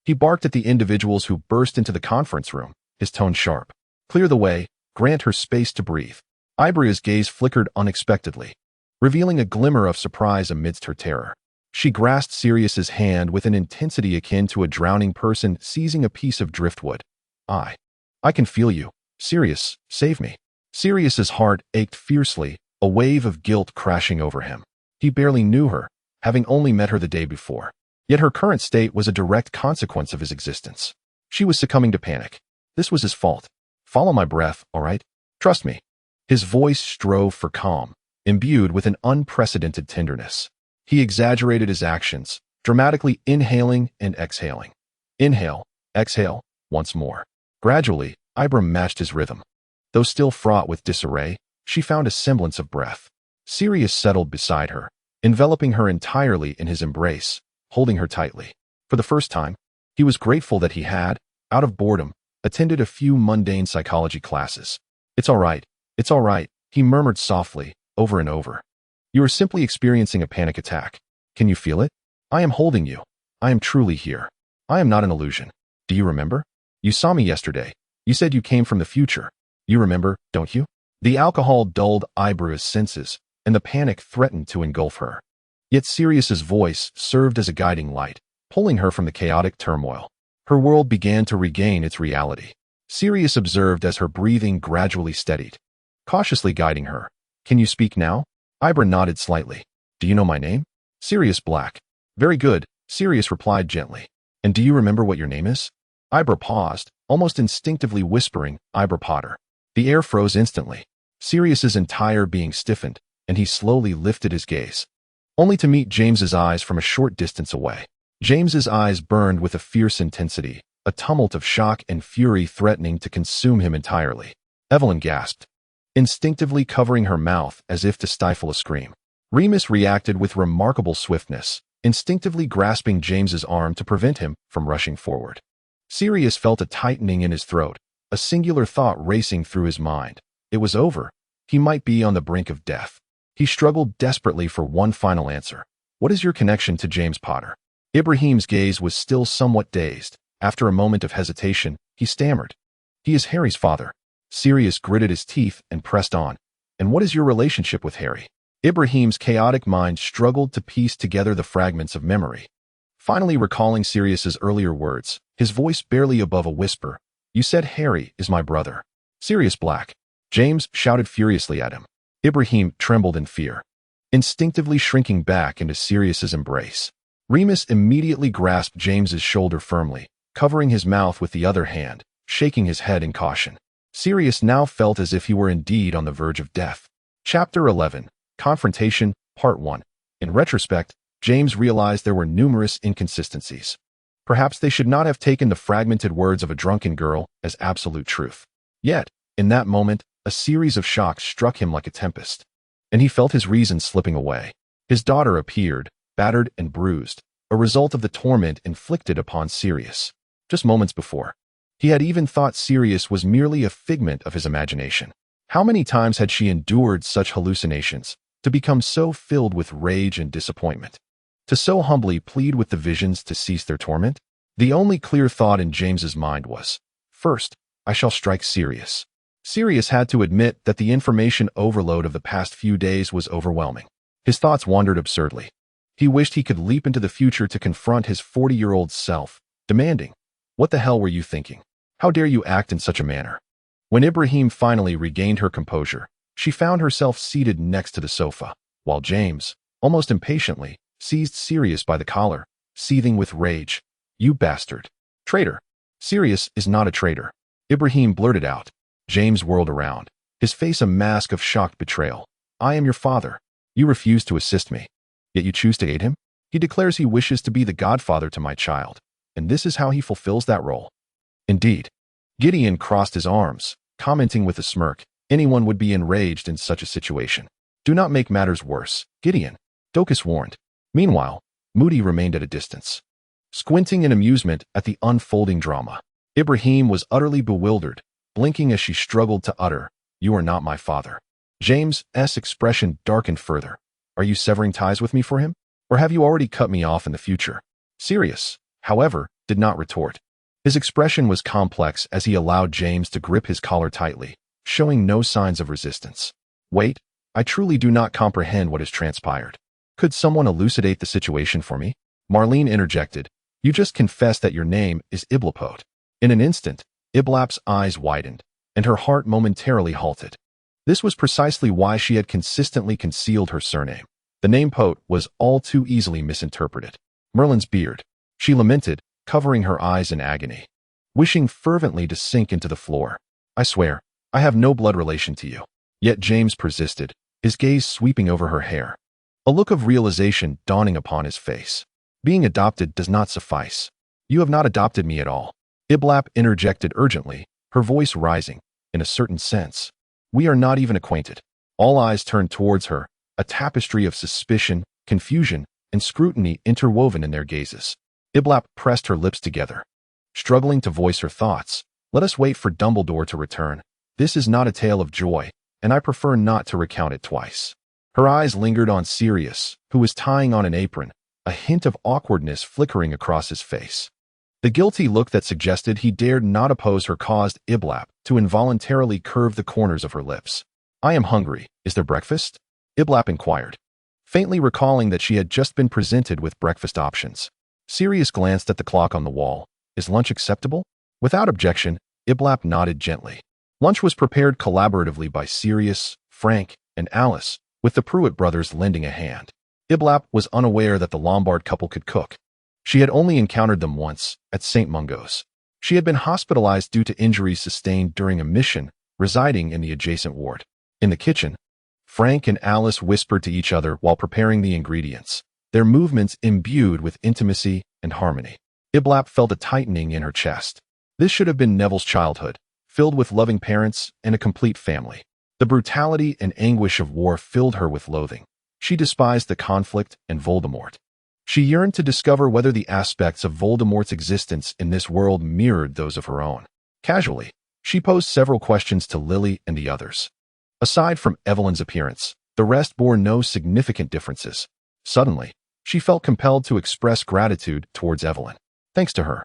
He barked at the individuals who burst into the conference room, his tone sharp. "Clear the way, grant her space to breathe." Ibria's gaze flickered unexpectedly, revealing a glimmer of surprise amidst her terror. She grasped Sirius's hand with an intensity akin to a drowning person seizing a piece of driftwood. I can feel you. Sirius, save me." Sirius's heart ached fiercely, a wave of guilt crashing over him. He barely knew her, having only met her the day before. Yet her current state was a direct consequence of his existence. She was succumbing to panic. This was his fault. "Follow my breath, all right? Trust me." His voice strove for calm, imbued with an unprecedented tenderness. He exaggerated his actions, dramatically inhaling and exhaling. Inhale, exhale, once more. Gradually, Ibra matched his rhythm. Though still fraught with disarray, she found a semblance of breath. Sirius settled beside her, enveloping her entirely in his embrace, holding her tightly. For the first time, he was grateful that he had, out of boredom, attended a few mundane psychology classes. It's all right, he murmured softly, over and over. "You are simply experiencing a panic attack. Can you feel it? I am holding you. I am truly here. I am not an illusion. Do you remember? You saw me yesterday. You said you came from the future. You remember, don't you?" The alcohol dulled Ibra's senses, and the panic threatened to engulf her. Yet Sirius's voice served as a guiding light, pulling her from the chaotic turmoil. Her world began to regain its reality. Sirius observed as her breathing gradually steadied, cautiously guiding her. "Can you speak now?" Ibra nodded slightly. "Do you know my name?" "Sirius Black." "Very good," Sirius replied gently. "And do you remember what your name is?" Ibra paused, almost instinctively whispering, "Ibra Potter." The air froze instantly. Sirius's entire being stiffened, and he slowly lifted his gaze, only to meet James's eyes from a short distance away. James's eyes burned with a fierce intensity, a tumult of shock and fury threatening to consume him entirely. Evelyn gasped, instinctively covering her mouth as if to stifle a scream. Remus reacted with remarkable swiftness, instinctively grasping James's arm to prevent him from rushing forward. Sirius felt a tightening in his throat, a singular thought racing through his mind. It was over. He might be on the brink of death. He struggled desperately for one final answer. "What is your connection to James Potter?" Ibrahim's gaze was still somewhat dazed. After a moment of hesitation, he stammered, "He is Harry's father." Sirius gritted his teeth and pressed on. "And what is your relationship with Harry?" Ibrahim's chaotic mind struggled to piece together the fragments of memory. Finally recalling Sirius's earlier words, his voice barely above a whisper, "You said Harry is my brother." "Sirius Black." James shouted furiously at him. Ibrahim trembled in fear, instinctively shrinking back into Sirius's embrace. Remus immediately grasped James's shoulder firmly, covering his mouth with the other hand, shaking his head in caution. Sirius now felt as if he were indeed on the verge of death. Chapter 11, Confrontation, Part 1. In retrospect, James realized there were numerous inconsistencies. Perhaps they should not have taken the fragmented words of a drunken girl as absolute truth. Yet, in that moment, A series of shocks struck him like a tempest, and he felt his reason slipping away. His daughter appeared, battered and bruised, a result of the torment inflicted upon Sirius. Just moments before, he had even thought Sirius was merely a figment of his imagination. How many times had she endured such hallucinations, to become so filled with rage and disappointment, to so humbly plead with the visions to cease their torment? The only clear thought in James's mind was, first, I shall strike Sirius. Sirius had to admit that the information overload of the past few days was overwhelming. His thoughts wandered absurdly. He wished he could leap into the future to confront his 40-year-old self, demanding, "What the hell were you thinking? How dare you act in such a manner?" When Ibrahim finally regained her composure, she found herself seated next to the sofa, while James, almost impatiently, seized Sirius by the collar, seething with rage. "You bastard. Traitor." "Sirius is not a traitor," Ibrahim blurted out. James whirled around, his face a mask of shocked betrayal. "I am your father. You refuse to assist me, yet you choose to aid him? He declares he wishes to be the godfather to my child, and this is how he fulfills that role." Indeed. Gideon crossed his arms, commenting with a smirk, anyone would be enraged in such a situation. "Do not make matters worse, Gideon," Docus warned. Meanwhile, Moody remained at a distance, squinting in amusement at the unfolding drama. Ibrahim was utterly bewildered, blinking as she struggled to utter, "You are not my father." James's expression darkened further. "Are you severing ties with me for him? Or have you already cut me off in the future?" Sirius, however, did not retort. His expression was complex as he allowed James to grip his collar tightly, showing no signs of resistance. "Wait, I truly do not comprehend what has transpired. Could someone elucidate the situation for me?" Marlene interjected. "You just confessed that your name is Iblapot." In an instant, Iblap's eyes widened, and her heart momentarily halted. This was precisely why she had consistently concealed her surname. The name Pot was all too easily misinterpreted. Merlin's beard, she lamented, covering her eyes in agony, wishing fervently to sink into the floor. "I swear, I have no blood relation to you." Yet James persisted, his gaze sweeping over her hair, a look of realization dawning upon his face. "Being adopted does not suffice. You have not adopted me at all," Iblap interjected urgently, her voice rising. "In a certain sense, we are not even acquainted." All eyes turned towards her, a tapestry of suspicion, confusion, and scrutiny interwoven in their gazes. Iblap pressed her lips together, struggling to voice her thoughts. "Let us wait for Dumbledore to return. This is not a tale of joy, and I prefer not to recount it twice." Her eyes lingered on Sirius, who was tying on an apron, a hint of awkwardness flickering across his face. The guilty look that suggested he dared not oppose her caused Iblap to involuntarily curve the corners of her lips. "I am hungry. Is there breakfast?" Iblap inquired, faintly recalling that she had just been presented with breakfast options. Sirius glanced at the clock on the wall. "Is lunch acceptable?" Without objection, Iblap nodded gently. Lunch was prepared collaboratively by Sirius, Frank, and Alice, with the Pruitt brothers lending a hand. Iblap was unaware that the Lombard couple could cook. She had only encountered them once, at St. Mungo's. She had been hospitalized due to injuries sustained during a mission, residing in the adjacent ward. In the kitchen, Frank and Alice whispered to each other while preparing the ingredients, their movements imbued with intimacy and harmony. Iblap felt a tightening in her chest. This should have been Neville's childhood, filled with loving parents and a complete family. The brutality and anguish of war filled her with loathing. She despised the conflict and Voldemort. She yearned to discover whether the aspects of Voldemort's existence in this world mirrored those of her own. Casually, she posed several questions to Lily and the others. Aside from Evelyn's appearance, the rest bore no significant differences. Suddenly, she felt compelled to express gratitude towards Evelyn. Thanks to her,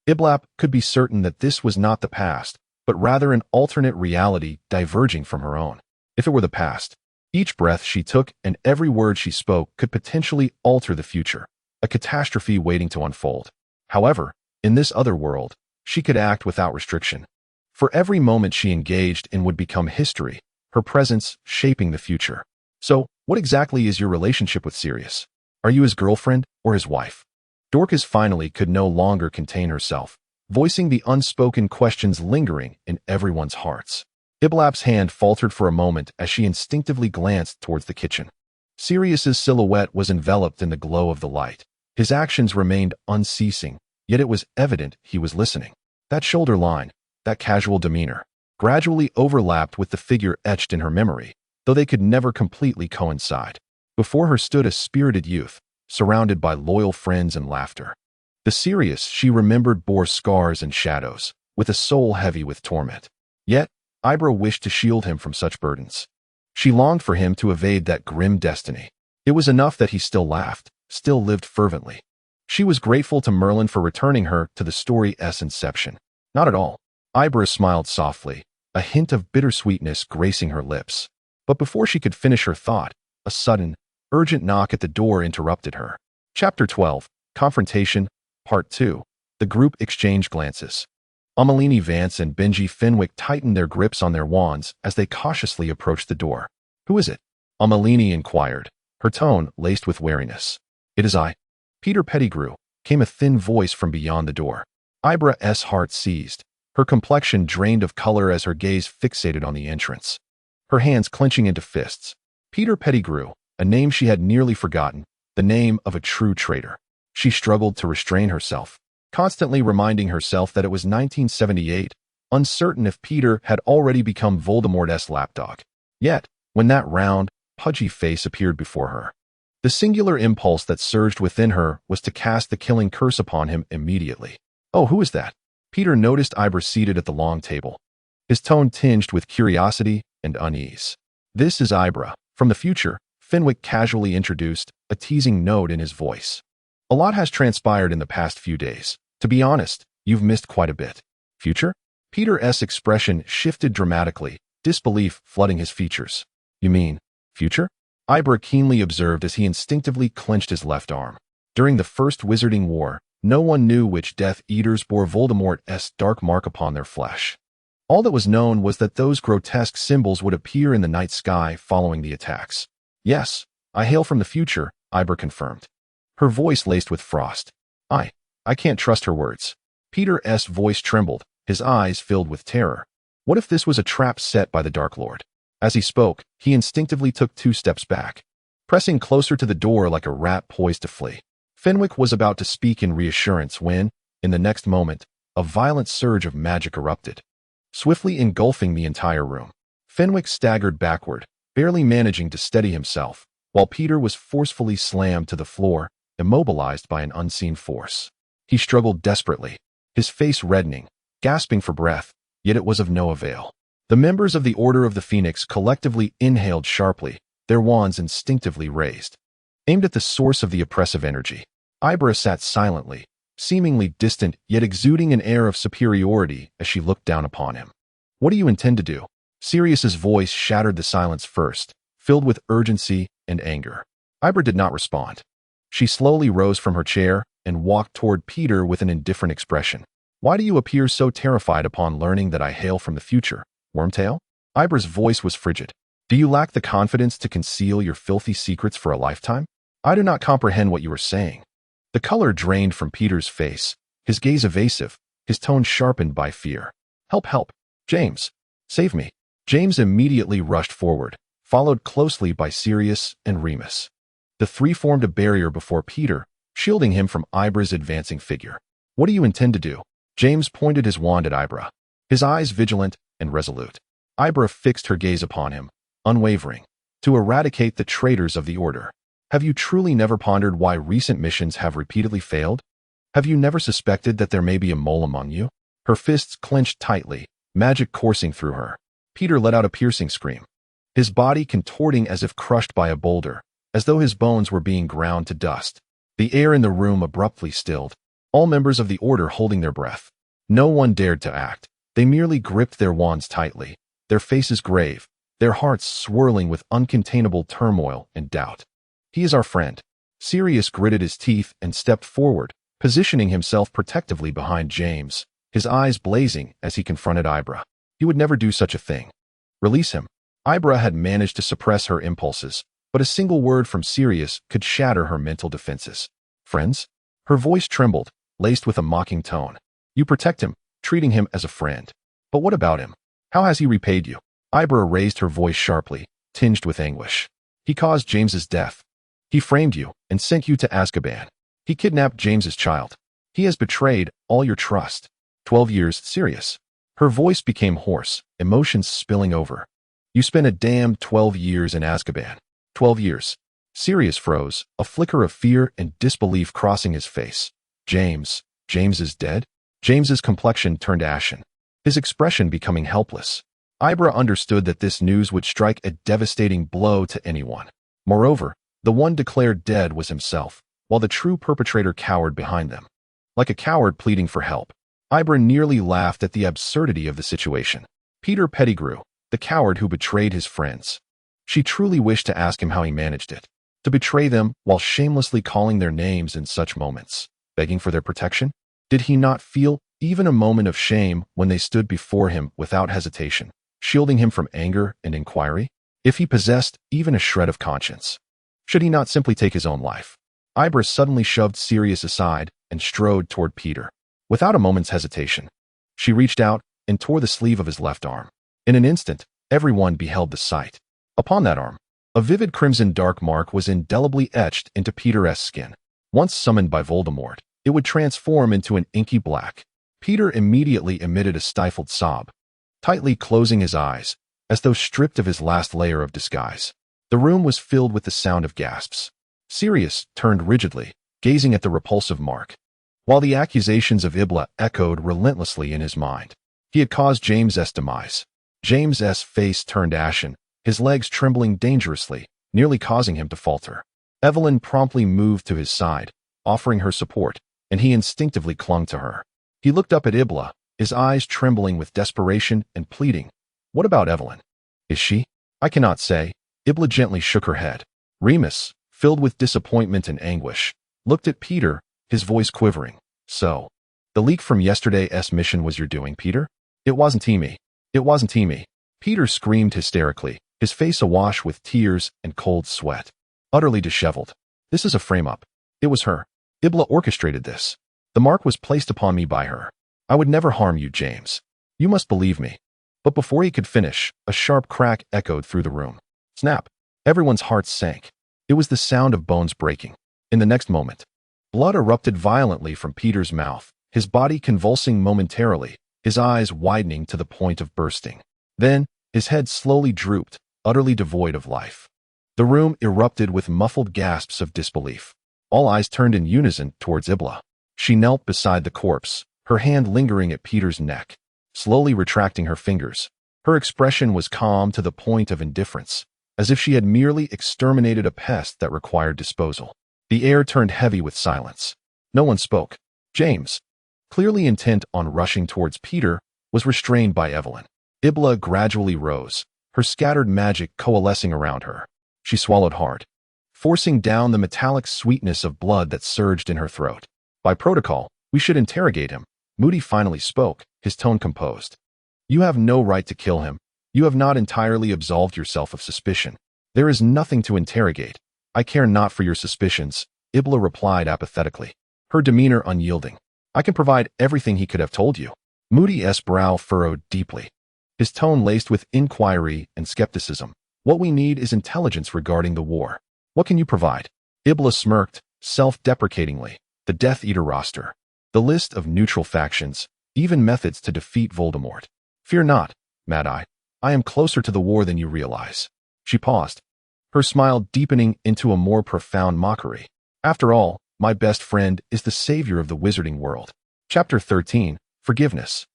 Iblap could be certain that this was not the past, but rather an alternate reality diverging from her own. If it were the past, each breath she took and every word she spoke could potentially alter the future, a catastrophe waiting to unfold. However, in this other world, she could act without restriction. For every moment she engaged in would become history, her presence shaping the future. "So, what exactly is your relationship with Sirius? Are you his girlfriend or his wife?" Dorcas finally could no longer contain herself, voicing the unspoken questions lingering in everyone's hearts. Iblap's hand faltered for a moment as she instinctively glanced towards the kitchen. Sirius's silhouette was enveloped in the glow of the light. His actions remained unceasing, yet it was evident he was listening. That shoulder line, that casual demeanor, gradually overlapped with the figure etched in her memory, though they could never completely coincide. Before her stood a spirited youth, surrounded by loyal friends and laughter. The Sirius she remembered bore scars and shadows, with a soul heavy with torment. Yet, Ibra wished to shield him from such burdens. She longed for him to evade that grim destiny. It was enough that he still laughed, still lived fervently. She was grateful to Merlin for returning her to the story's inception. Not at all. Ibra smiled softly, a hint of bittersweetness gracing her lips. But before she could finish her thought, a sudden, urgent knock at the door interrupted her. Chapter 12, Confrontation, Part 2. The group exchanged glances. Amalini Vance and Benji Fenwick tightened their grips on their wands as they cautiously approached the door. "Who is it?" Amalini inquired, her tone laced with wariness. "It is I, Peter Pettigrew," came a thin voice from beyond the door. Ibra's heart seized, her complexion drained of color as her gaze fixated on the entrance. Her hands clenching into fists. Peter Pettigrew, a name she had nearly forgotten, the name of a true traitor. She struggled to restrain herself, constantly reminding herself that it was 1978, uncertain if Peter had already become Voldemort's lapdog. Yet, when that round, pudgy face appeared before her, the singular impulse that surged within her was to cast the killing curse upon him immediately. "Oh, who is that?" Peter noticed Ibra seated at the long table, his tone tinged with curiosity and unease. "This is Ibra, from the future," Fenwick casually introduced, a teasing note in his voice. "A lot has transpired in the past few days. To be honest, you've missed quite a bit." "Future?" Peter's expression shifted dramatically, disbelief flooding his features. "You mean, future?" Ibra keenly observed as he instinctively clenched his left arm. During the First Wizarding War, no one knew which Death Eaters bore Voldemort's dark mark upon their flesh. All that was known was that those grotesque symbols would appear in the night sky following the attacks. "Yes, I hail from the future," Ibra confirmed, her voice laced with frost. I can't trust her words." Peter's voice trembled, his eyes filled with terror. What if this was a trap set by the Dark Lord? As he spoke, he instinctively took 2 steps back, pressing closer to the door like a rat poised to flee. Fenwick was about to speak in reassurance when, in the next moment, a violent surge of magic erupted, swiftly engulfing the entire room. Fenwick staggered backward, barely managing to steady himself, while Peter was forcefully slammed to the floor, immobilized by an unseen force. He struggled desperately, his face reddening, gasping for breath, yet it was of no avail. The members of the Order of the Phoenix collectively inhaled sharply, their wands instinctively raised, aimed at the source of the oppressive energy. Ibra sat silently, seemingly distant yet exuding an air of superiority as she looked down upon him. "What do you intend to do?" Sirius's voice shattered the silence first, filled with urgency and anger. Ibra did not respond. She slowly rose from her chair and walked toward Peter with an indifferent expression. "Why do you appear so terrified upon learning that I hail from the future, Wormtail?" Ibra's voice was frigid. "Do you lack the confidence to conceal your filthy secrets for a lifetime? I do not comprehend what you are saying." The color drained from Peter's face, his gaze evasive, his tone sharpened by fear. "Help, help! James! Save me!" James immediately rushed forward, followed closely by Sirius and Remus. The 3 formed a barrier before Peter, shielding him from Ibra's advancing figure. "What do you intend to do?" James pointed his wand at Ibra, his eyes vigilant and resolute. Ibra fixed her gaze upon him, unwavering. "To eradicate the traitors of the Order. Have you truly never pondered why recent missions have repeatedly failed? Have you never suspected that there may be a mole among you?" Her fists clenched tightly, magic coursing through her. Peter let out a piercing scream, his body contorting as if crushed by a boulder, as though his bones were being ground to dust. The air in the room abruptly stilled, all members of the Order holding their breath. No one dared to act. They merely gripped their wands tightly, their faces grave, their hearts swirling with uncontainable turmoil and doubt. "He is our friend." Sirius gritted his teeth and stepped forward, positioning himself protectively behind James, his eyes blazing as he confronted Ibra. He would never do such a thing. "Release him." Ibra had managed to suppress her impulses, but a single word from Sirius could shatter her mental defenses. "Friends?" Her voice trembled, laced with a mocking tone. "You protect him, treating him as a friend. But what about him? How has he repaid you?" Ibra raised her voice sharply, tinged with anguish. "He caused James's death. He framed you and sent you to Azkaban. He kidnapped James's child. He has betrayed all your trust." 12 years, Sirius. Her voice became hoarse, emotions spilling over. You spent a damn 12 years in Azkaban. 12 years. Sirius froze, a flicker of fear and disbelief crossing his face. James is dead? James's complexion turned ashen, his expression becoming helpless. Ibra understood that this news would strike a devastating blow to anyone. Moreover, the one declared dead was himself, while the true perpetrator cowered behind them. Like a coward pleading for help, Ibra nearly laughed at the absurdity of the situation. Peter Pettigrew, the coward who betrayed his friends. She truly wished to ask him how he managed it. To betray them while shamelessly calling their names in such moments, begging for their protection? Did he not feel even a moment of shame when they stood before him without hesitation, shielding him from anger and inquiry? If he possessed even a shred of conscience, should he not simply take his own life? Ibra suddenly shoved Sirius aside and strode toward Peter. Without a moment's hesitation, she reached out and tore the sleeve of his left arm. In an instant, everyone beheld the sight. Upon that arm, a vivid crimson dark mark was indelibly etched into Peter's skin. Once summoned by Voldemort, it would transform into an inky black. Peter immediately emitted a stifled sob, tightly closing his eyes, as though stripped of his last layer of disguise. The room was filled with the sound of gasps. Sirius turned rigidly, gazing at the repulsive mark, while the accusations of Ibla echoed relentlessly in his mind. He had caused James's demise. James's face turned ashen, his legs trembling dangerously, nearly causing him to falter. Evelyn promptly moved to his side, offering her support, and he instinctively clung to her. He looked up at Ibla, his eyes trembling with desperation and pleading. What about Evelyn? Is she? I cannot say. Ibla gently shook her head. Remus, filled with disappointment and anguish, looked at Peter, his voice quivering. So, the leak from yesterday's mission was your doing, Peter? It wasn't me. It wasn't me. Peter screamed hysterically, his face awash with tears and cold sweat. Utterly disheveled. This is a frame-up. It was her. Ibla orchestrated this. The mark was placed upon me by her. I would never harm you, James. You must believe me. But before he could finish, a sharp crack echoed through the room. Snap! Everyone's hearts sank. It was the sound of bones breaking. In the next moment, blood erupted violently from Peter's mouth, his body convulsing momentarily, his eyes widening to the point of bursting. Then, his head slowly drooped, utterly devoid of life. The room erupted with muffled gasps of disbelief. All eyes turned in unison towards Ibla. She knelt beside the corpse, her hand lingering at Peter's neck, slowly retracting her fingers. Her expression was calm to the point of indifference, as if she had merely exterminated a pest that required disposal. The air turned heavy with silence. No one spoke. James, clearly intent on rushing towards Peter, was restrained by Evelyn. Ibla gradually rose, her scattered magic coalescing around her. She swallowed hard, forcing down the metallic sweetness of blood that surged in her throat. By protocol, we should interrogate him. Moody finally spoke, his tone composed. You have no right to kill him. You have not entirely absolved yourself of suspicion. There is nothing to interrogate. I care not for your suspicions, Ibla replied apathetically, her demeanor unyielding. I can provide everything he could have told you. Moody's brow furrowed deeply, his tone laced with inquiry and skepticism. What we need is intelligence regarding the war. What can you provide? Ibla smirked, self-deprecatingly. The Death Eater roster. The list of neutral factions, even methods to defeat Voldemort. Fear not, Mad-Eye. I am closer to the war than you realize. She paused, her smile deepening into a more profound mockery. After all, my best friend is the savior of the wizarding world. Chapter 13, Forgiveness.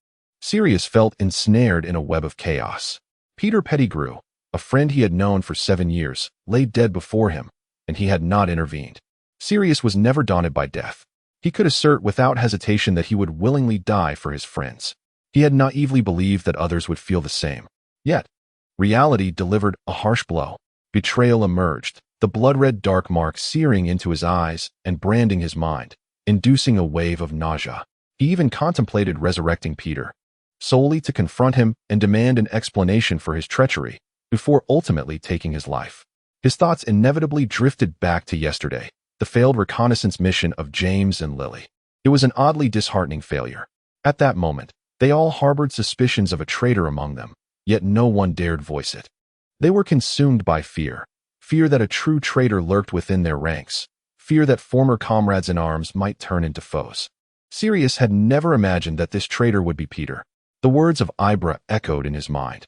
Sirius felt ensnared in a web of chaos. Peter Pettigrew, a friend he had known for 7 years, lay dead before him, and he had not intervened. Sirius was never daunted by death. He could assert without hesitation that he would willingly die for his friends. He had naively believed that others would feel the same. Yet, reality delivered a harsh blow. Betrayal emerged, the blood-red dark mark searing into his eyes and branding his mind, inducing a wave of nausea. He even contemplated resurrecting Peter, solely to confront him and demand an explanation for his treachery, before ultimately taking his life. His thoughts inevitably drifted back to yesterday, the failed reconnaissance mission of James and Lily. It was an oddly disheartening failure. At that moment, they all harbored suspicions of a traitor among them, yet no one dared voice it. They were consumed by fear. Fear that a true traitor lurked within their ranks. Fear that former comrades in arms might turn into foes. Sirius had never imagined that this traitor would be Peter. The words of Ibra echoed in his mind.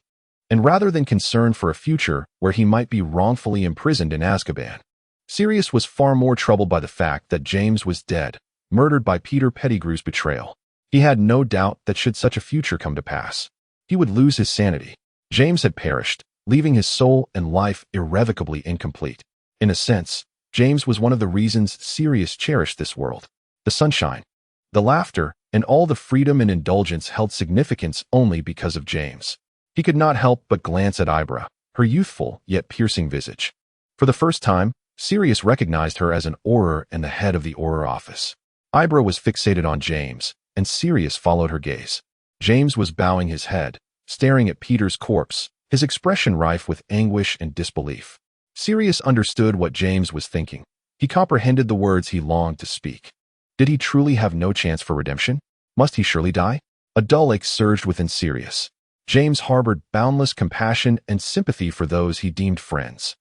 And rather than concern for a future where he might be wrongfully imprisoned in Azkaban, Sirius was far more troubled by the fact that James was dead, murdered by Peter Pettigrew's betrayal. He had no doubt that should such a future come to pass, he would lose his sanity. James had perished, leaving his soul and life irrevocably incomplete. In a sense, James was one of the reasons Sirius cherished this world. The sunshine, the laughter, and all the freedom and indulgence held significance only because of James. He could not help but glance at Ibra, her youthful yet piercing visage. For the first time, Sirius recognized her as an Auror and the head of the Auror office. Ibra was fixated on James, and Sirius followed her gaze. James was bowing his head, staring at Peter's corpse, his expression rife with anguish and disbelief. Sirius understood what James was thinking. He comprehended the words he longed to speak. Did he truly have no chance for redemption? Must he surely die? A dull ache surged within Sirius. James harbored boundless compassion and sympathy for those he deemed friends.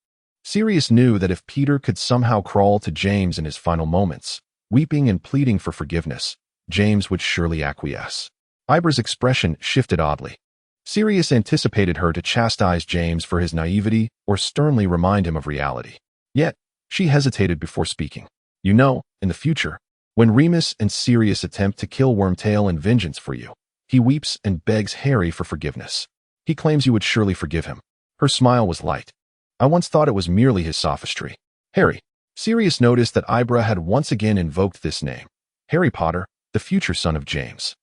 Sirius knew that if Peter could somehow crawl to James in his final moments, weeping and pleading for forgiveness, James would surely acquiesce. Ibra's expression shifted oddly. Sirius anticipated her to chastise James for his naivety or sternly remind him of reality. Yet, she hesitated before speaking. You know, in the future, when Remus and Sirius attempt to kill Wormtail in vengeance for you, he weeps and begs Harry for forgiveness. He claims you would surely forgive him. Her smile was light. I once thought it was merely his sophistry. Harry. Sirius noticed that Ibra had once again invoked this name. Harry Potter, the future son of James.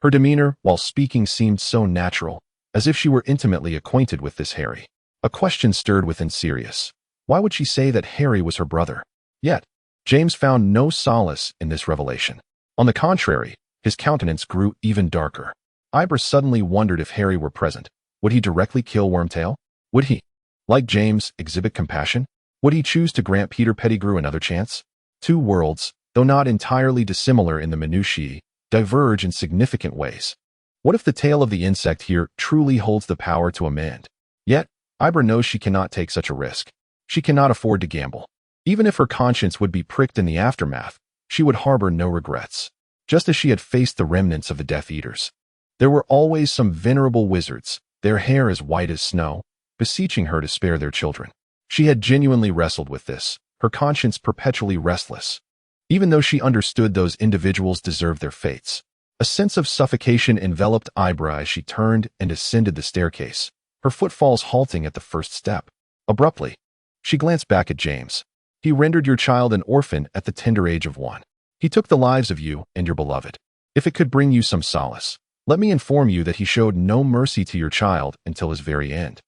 Her demeanor, while speaking, seemed so natural, as if she were intimately acquainted with this Harry. A question stirred within Sirius. Why would she say that Harry was her brother? Yet, James found no solace in this revelation. On the contrary, his countenance grew even darker. Ibra suddenly wondered if Harry were present. Would he directly kill Wormtail? Would he, like James, exhibit compassion? Would he choose to grant Peter Pettigrew another chance? Two worlds, though not entirely dissimilar in the minutiae, diverge in significant ways. What if the tale of the insect here truly holds the power to amend? Yet, Ibra knows she cannot take such a risk. She cannot afford to gamble. Even if her conscience would be pricked in the aftermath, she would harbor no regrets. Just as she had faced the remnants of the Death Eaters. There were always some venerable wizards, their hair as white as snow, beseeching her to spare their children. She had genuinely wrestled with this, her conscience perpetually restless. Even though she understood those individuals deserved their fates, a sense of suffocation enveloped Ibra as she turned and ascended the staircase, her footfalls halting at the first step. Abruptly, she glanced back at James. He rendered your child an orphan at the tender age of 1. He took the lives of you and your beloved. If it could bring you some solace, let me inform you that he showed no mercy to your child until his very end.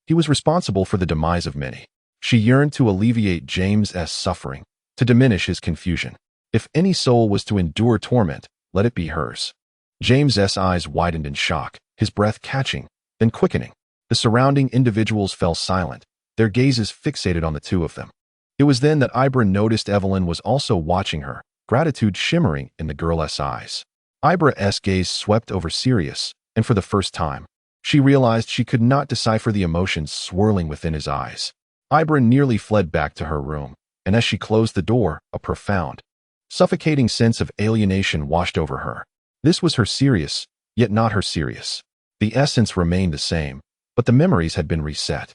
He was responsible for the demise of many. She yearned to alleviate James's suffering, to diminish his confusion. If any soul was to endure torment, let it be hers. James's eyes widened in shock, his breath catching, then quickening. The surrounding individuals fell silent, their gazes fixated on the two of them. It was then that Ibra noticed Evelyn was also watching her, gratitude shimmering in the girl's eyes. Ibra's gaze swept over Sirius, and for the first time, she realized she could not decipher the emotions swirling within his eyes. Ibra nearly fled back to her room, and as she closed the door, a profound, suffocating sense of alienation washed over her. This was her Sirius, yet not her Sirius. The essence remained the same, but the memories had been reset.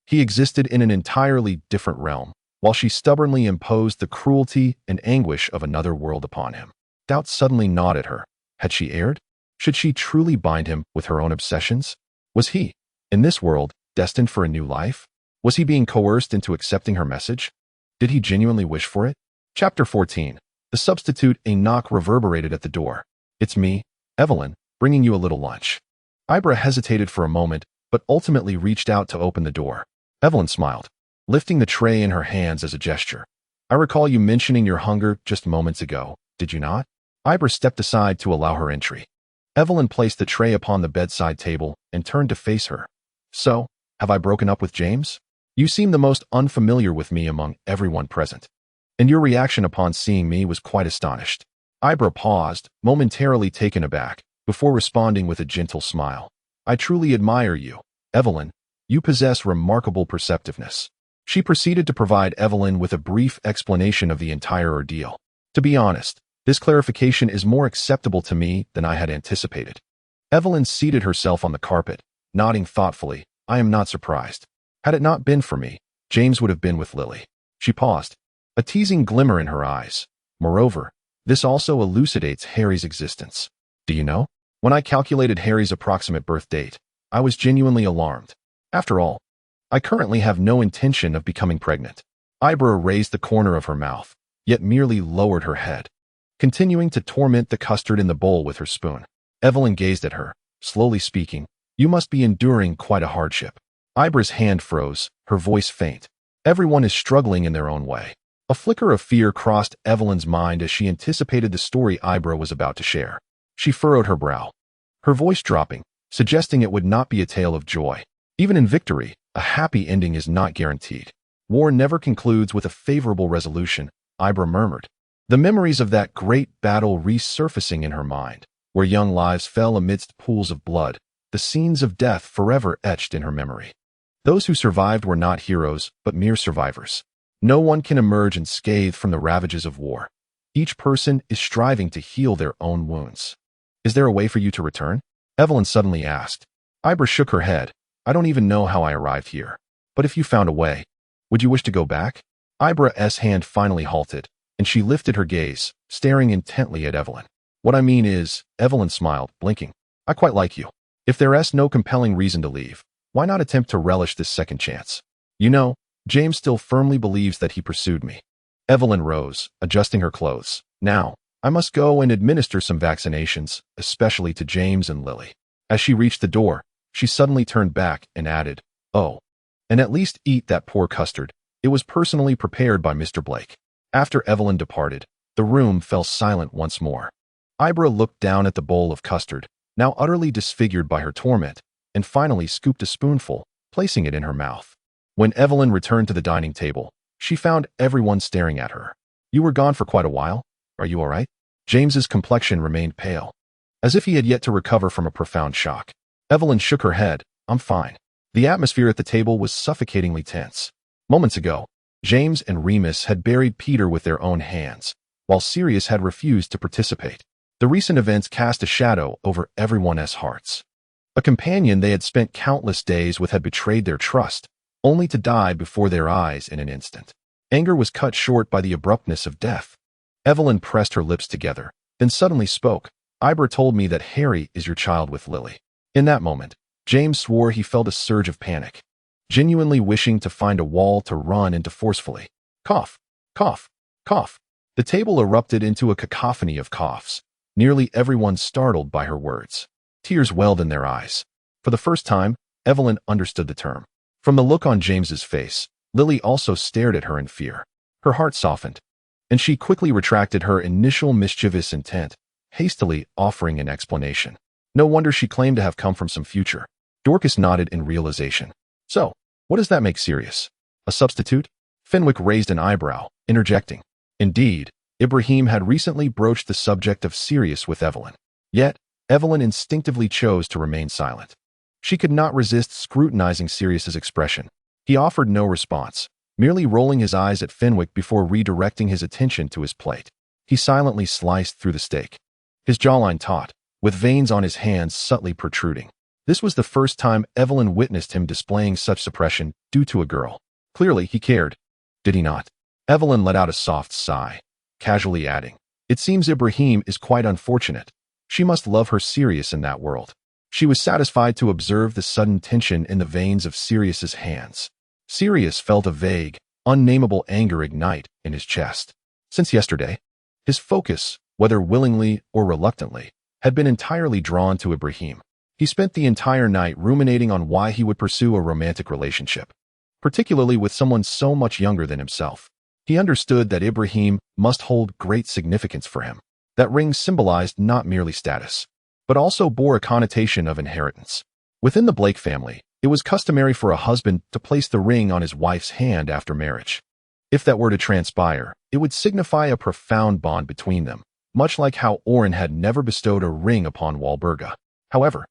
He existed in an entirely different realm, while she stubbornly imposed the cruelty and anguish of another world upon him. Doubt suddenly gnawed at her. Had she erred? Should she truly bind him with her own obsessions? Was he, in this world, destined for a new life? Was he being coerced into accepting her message? Did he genuinely wish for it? Chapter 14. The substitute. A knock reverberated at the door. It's me, Evelyn, bringing you a little lunch. Ibra hesitated for a moment, but ultimately reached out to open the door. Evelyn smiled, lifting the tray in her hands as a gesture. I recall you mentioning your hunger just moments ago, did you not? Ibra stepped aside to allow her entry. Evelyn placed the tray upon the bedside table and turned to face her. So, have I broken up with James? You seem the most unfamiliar with me among everyone present. And your reaction upon seeing me was quite astonished. Ibra paused, momentarily taken aback, before responding with a gentle smile. I truly admire you, Evelyn. You possess remarkable perceptiveness. She proceeded to provide Evelyn with a brief explanation of the entire ordeal. To be honest, this clarification is more acceptable to me than I had anticipated. Evelyn seated herself on the carpet, nodding thoughtfully. I am not surprised. Had it not been for me, James would have been with Lily. She paused, a teasing glimmer in her eyes. Moreover, this also elucidates Harry's existence. Do you know? When I calculated Harry's approximate birth date, I was genuinely alarmed. After all, I currently have no intention of becoming pregnant. Ibra raised the corner of her mouth, yet merely lowered her head, continuing to torment the custard in the bowl with her spoon. Evelyn gazed at her, slowly speaking. You must be enduring quite a hardship. Ibra's hand froze, her voice faint. Everyone is struggling in their own way. A flicker of fear crossed Evelyn's mind as she anticipated the story Ibra was about to share. She furrowed her brow, her voice dropping, suggesting it would not be a tale of joy. Even in victory, a happy ending is not guaranteed. War never concludes with a favorable resolution, Ibra murmured, the memories of that great battle resurfacing in her mind, where young lives fell amidst pools of blood, the scenes of death forever etched in her memory. Those who survived were not heroes, but mere survivors. No one can emerge unscathed from the ravages of war. Each person is striving to heal their own wounds. Is there a way for you to return? Evelyn suddenly asked. Ibra shook her head. I don't even know how I arrived here. But if you found a way, would you wish to go back? Ibra's hand finally halted, and she lifted her gaze, staring intently at Evelyn. What I mean is, Evelyn smiled, blinking. I quite like you. If there is no compelling reason to leave, why not attempt to relish this second chance? You know, James still firmly believes that he pursued me. Evelyn rose, adjusting her clothes. Now, I must go and administer some vaccinations, especially to James and Lily. As she reached the door, she suddenly turned back and added, oh, and at least eat that poor custard. It was personally prepared by Mr. Blake. After Evelyn departed, the room fell silent once more. Ibra looked down at the bowl of custard, now utterly disfigured by her torment, and finally scooped a spoonful, placing it in her mouth. When Evelyn returned to the dining table, she found everyone staring at her. You were gone for quite a while. Are you all right? James's complexion remained pale, as if he had yet to recover from a profound shock. Evelyn shook her head. I'm fine. The atmosphere at the table was suffocatingly tense. Moments ago, James and Remus had buried Peter with their own hands, while Sirius had refused to participate. The recent events cast a shadow over everyone's hearts. A companion they had spent countless days with had betrayed their trust, only to die before their eyes in an instant. Anger was cut short by the abruptness of death. Evelyn pressed her lips together, then suddenly spoke. Ibra told me that Harry is your child with Lily. In that moment, James swore he felt a surge of panic, genuinely wishing to find a wall to run into forcefully. Cough, cough, cough. The table erupted into a cacophony of coughs, nearly everyone startled by her words. Tears welled in their eyes. For the first time, Evelyn understood the term. From the look on James's face, Lily also stared at her in fear. Her heart softened, and she quickly retracted her initial mischievous intent, hastily offering an explanation. No wonder she claimed to have come from some future. Dorcas nodded in realization. So, what does that make Sirius? A substitute? Fenwick raised an eyebrow, interjecting. Indeed, Ibrahim had recently broached the subject of Sirius with Evelyn. Yet, Evelyn instinctively chose to remain silent. She could not resist scrutinizing Sirius's expression. He offered no response, merely rolling his eyes at Fenwick before redirecting his attention to his plate. He silently sliced through the steak, his jawline taut, with veins on his hands subtly protruding. This was the first time Evelyn witnessed him displaying such suppression due to a girl. Clearly, he cared. Did he not? Evelyn let out a soft sigh, casually adding, It seems Ibrahim is quite unfortunate. She must love her Sirius in that world. She was satisfied to observe the sudden tension in the veins of Sirius's hands. Sirius felt a vague, unnameable anger ignite in his chest. Since yesterday, his focus, whether willingly or reluctantly, had been entirely drawn to Ibrahim. He spent the entire night ruminating on why he would pursue a romantic relationship, particularly with someone so much younger than himself. He understood that Ibrahim must hold great significance for him. That ring symbolized not merely status, but also bore a connotation of inheritance. Within the Blake family, it was customary for a husband to place the ring on his wife's hand after marriage. If that were to transpire, it would signify a profound bond between them, much like how Orin had never bestowed a ring upon Walburga. However,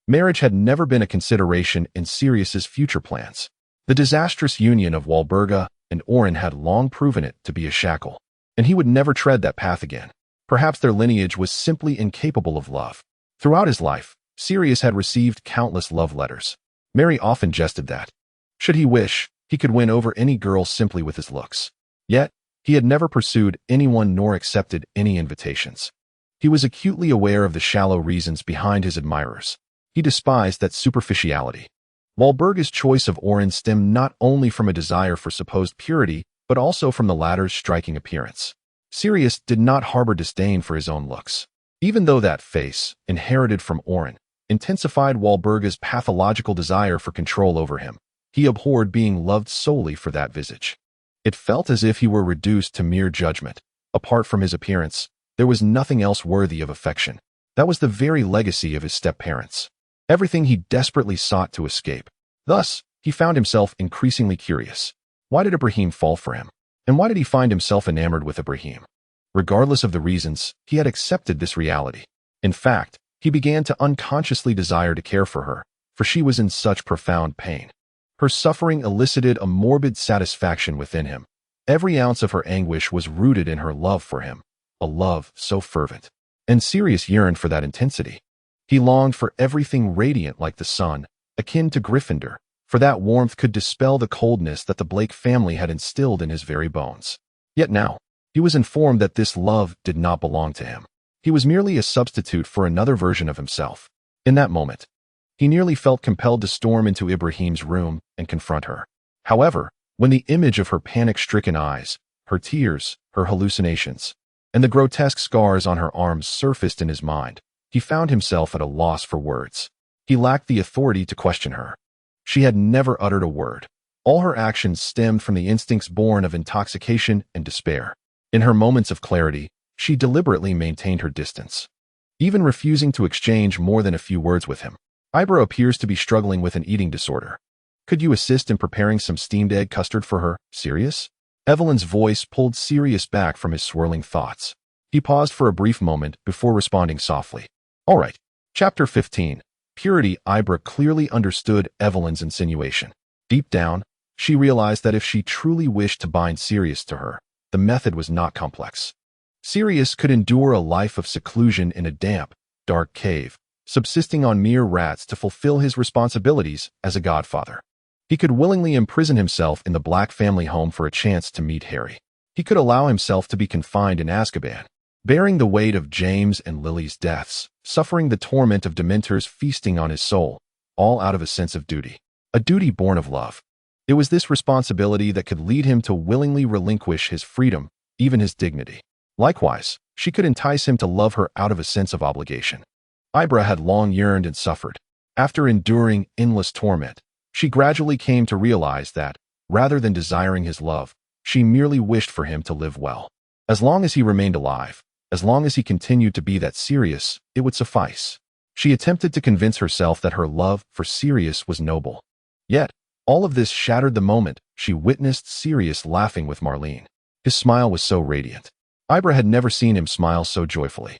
marriage had never been a consideration in Sirius's future plans. The disastrous union of Walburga and Orin had long proven it to be a shackle, and he would never tread that path again. Perhaps their lineage was simply incapable of love. Throughout his life, Sirius had received countless love letters. Mary often jested that, should he wish, he could win over any girl simply with his looks. Yet, he had never pursued anyone nor accepted any invitations. He was acutely aware of the shallow reasons behind his admirers. He despised that superficiality. Wahlberg's choice of Orin stemmed not only from a desire for supposed purity, but also from the latter's striking appearance. Sirius did not harbor disdain for his own looks. Even though that face, inherited from Orin, intensified Wahlberg's pathological desire for control over him, he abhorred being loved solely for that visage. It felt as if he were reduced to mere judgment. Apart from his appearance, there was nothing else worthy of affection. That was the very legacy of his step-parents. Everything he desperately sought to escape. Thus, he found himself increasingly curious. Why did Ibrahim fall for him? And why did he find himself enamored with Ibrahim? Regardless of the reasons, he had accepted this reality. In fact, he began to unconsciously desire to care for her, for she was in such profound pain. Her suffering elicited a morbid satisfaction within him. Every ounce of her anguish was rooted in her love for him, a love so fervent. And Sirius yearned for that intensity. He longed for everything radiant like the sun, akin to Gryffindor, for that warmth could dispel the coldness that the Blake family had instilled in his very bones. Yet now, he was informed that this love did not belong to him. He was merely a substitute for another version of himself. In that moment, he nearly felt compelled to storm into Ibrahim's room and confront her. However, when the image of her panic-stricken eyes, her tears, her hallucinations, and the grotesque scars on her arms surfaced in his mind, he found himself at a loss for words. He lacked the authority to question her. She had never uttered a word. All her actions stemmed from the instincts born of intoxication and despair. In her moments of clarity, she deliberately maintained her distance, even refusing to exchange more than a few words with him. Ibra appears to be struggling with an eating disorder. Could you assist in preparing some steamed egg custard for her, Sirius? Evelyn's voice pulled Sirius back from his swirling thoughts. He paused for a brief moment before responding softly. All right. Chapter 15. Purity. Ibra clearly understood Evelyn's insinuation. Deep down, she realized that if she truly wished to bind Sirius to her, the method was not complex. Sirius could endure a life of seclusion in a damp, dark cave, subsisting on mere rats to fulfill his responsibilities as a godfather. He could willingly imprison himself in the Black family home for a chance to meet Harry. He could allow himself to be confined in Azkaban, bearing the weight of James and Lily's deaths, suffering the torment of Dementors feasting on his soul, all out of a sense of duty. A duty born of love. It was this responsibility that could lead him to willingly relinquish his freedom, even his dignity. Likewise, she could entice him to love her out of a sense of obligation. Ibra had long yearned and suffered. After enduring endless torment, she gradually came to realize that, rather than desiring his love, she merely wished for him to live well. As long as he remained alive, as long as he continued to be that Sirius, it would suffice. She attempted to convince herself that her love for Sirius was noble. Yet, all of this shattered the moment she witnessed Sirius laughing with Marlene. His smile was so radiant. Ibra had never seen him smile so joyfully.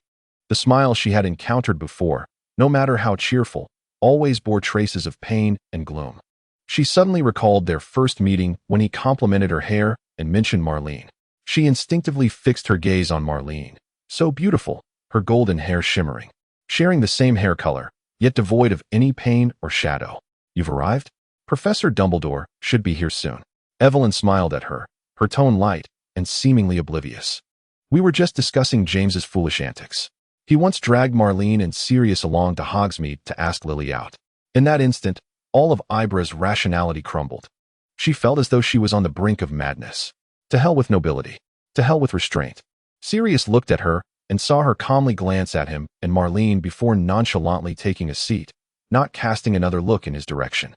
The smile she had encountered before, no matter how cheerful, always bore traces of pain and gloom. She suddenly recalled their first meeting when he complimented her hair and mentioned Marlene. She instinctively fixed her gaze on Marlene, so beautiful, her golden hair shimmering, sharing the same hair color, yet devoid of any pain or shadow. You've arrived? Professor Dumbledore should be here soon. Evelyn smiled at her, her tone light and seemingly oblivious. We were just discussing James's foolish antics. He once dragged Marlene and Sirius along to Hogsmeade to ask Lily out. In that instant, all of Ibra's rationality crumbled. She felt as though she was on the brink of madness. To hell with nobility. To hell with restraint. Sirius looked at her and saw her calmly glance at him and Marlene before nonchalantly taking a seat, not casting another look in his direction.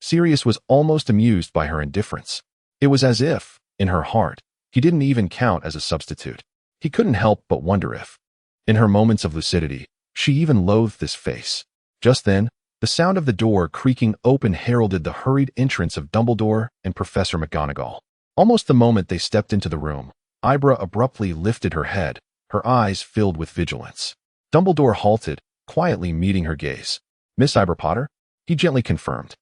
Sirius was almost amused by her indifference. It was as if, in her heart, he didn't even count as a substitute. He couldn't help but wonder if, in her moments of lucidity, she even loathed this face. Just then, the sound of the door creaking open heralded the hurried entrance of Dumbledore and Professor McGonagall. Almost the moment they stepped into the room, Ibra abruptly lifted her head, her eyes filled with vigilance. Dumbledore halted, quietly meeting her gaze. Miss Ibra Potter? He gently confirmed.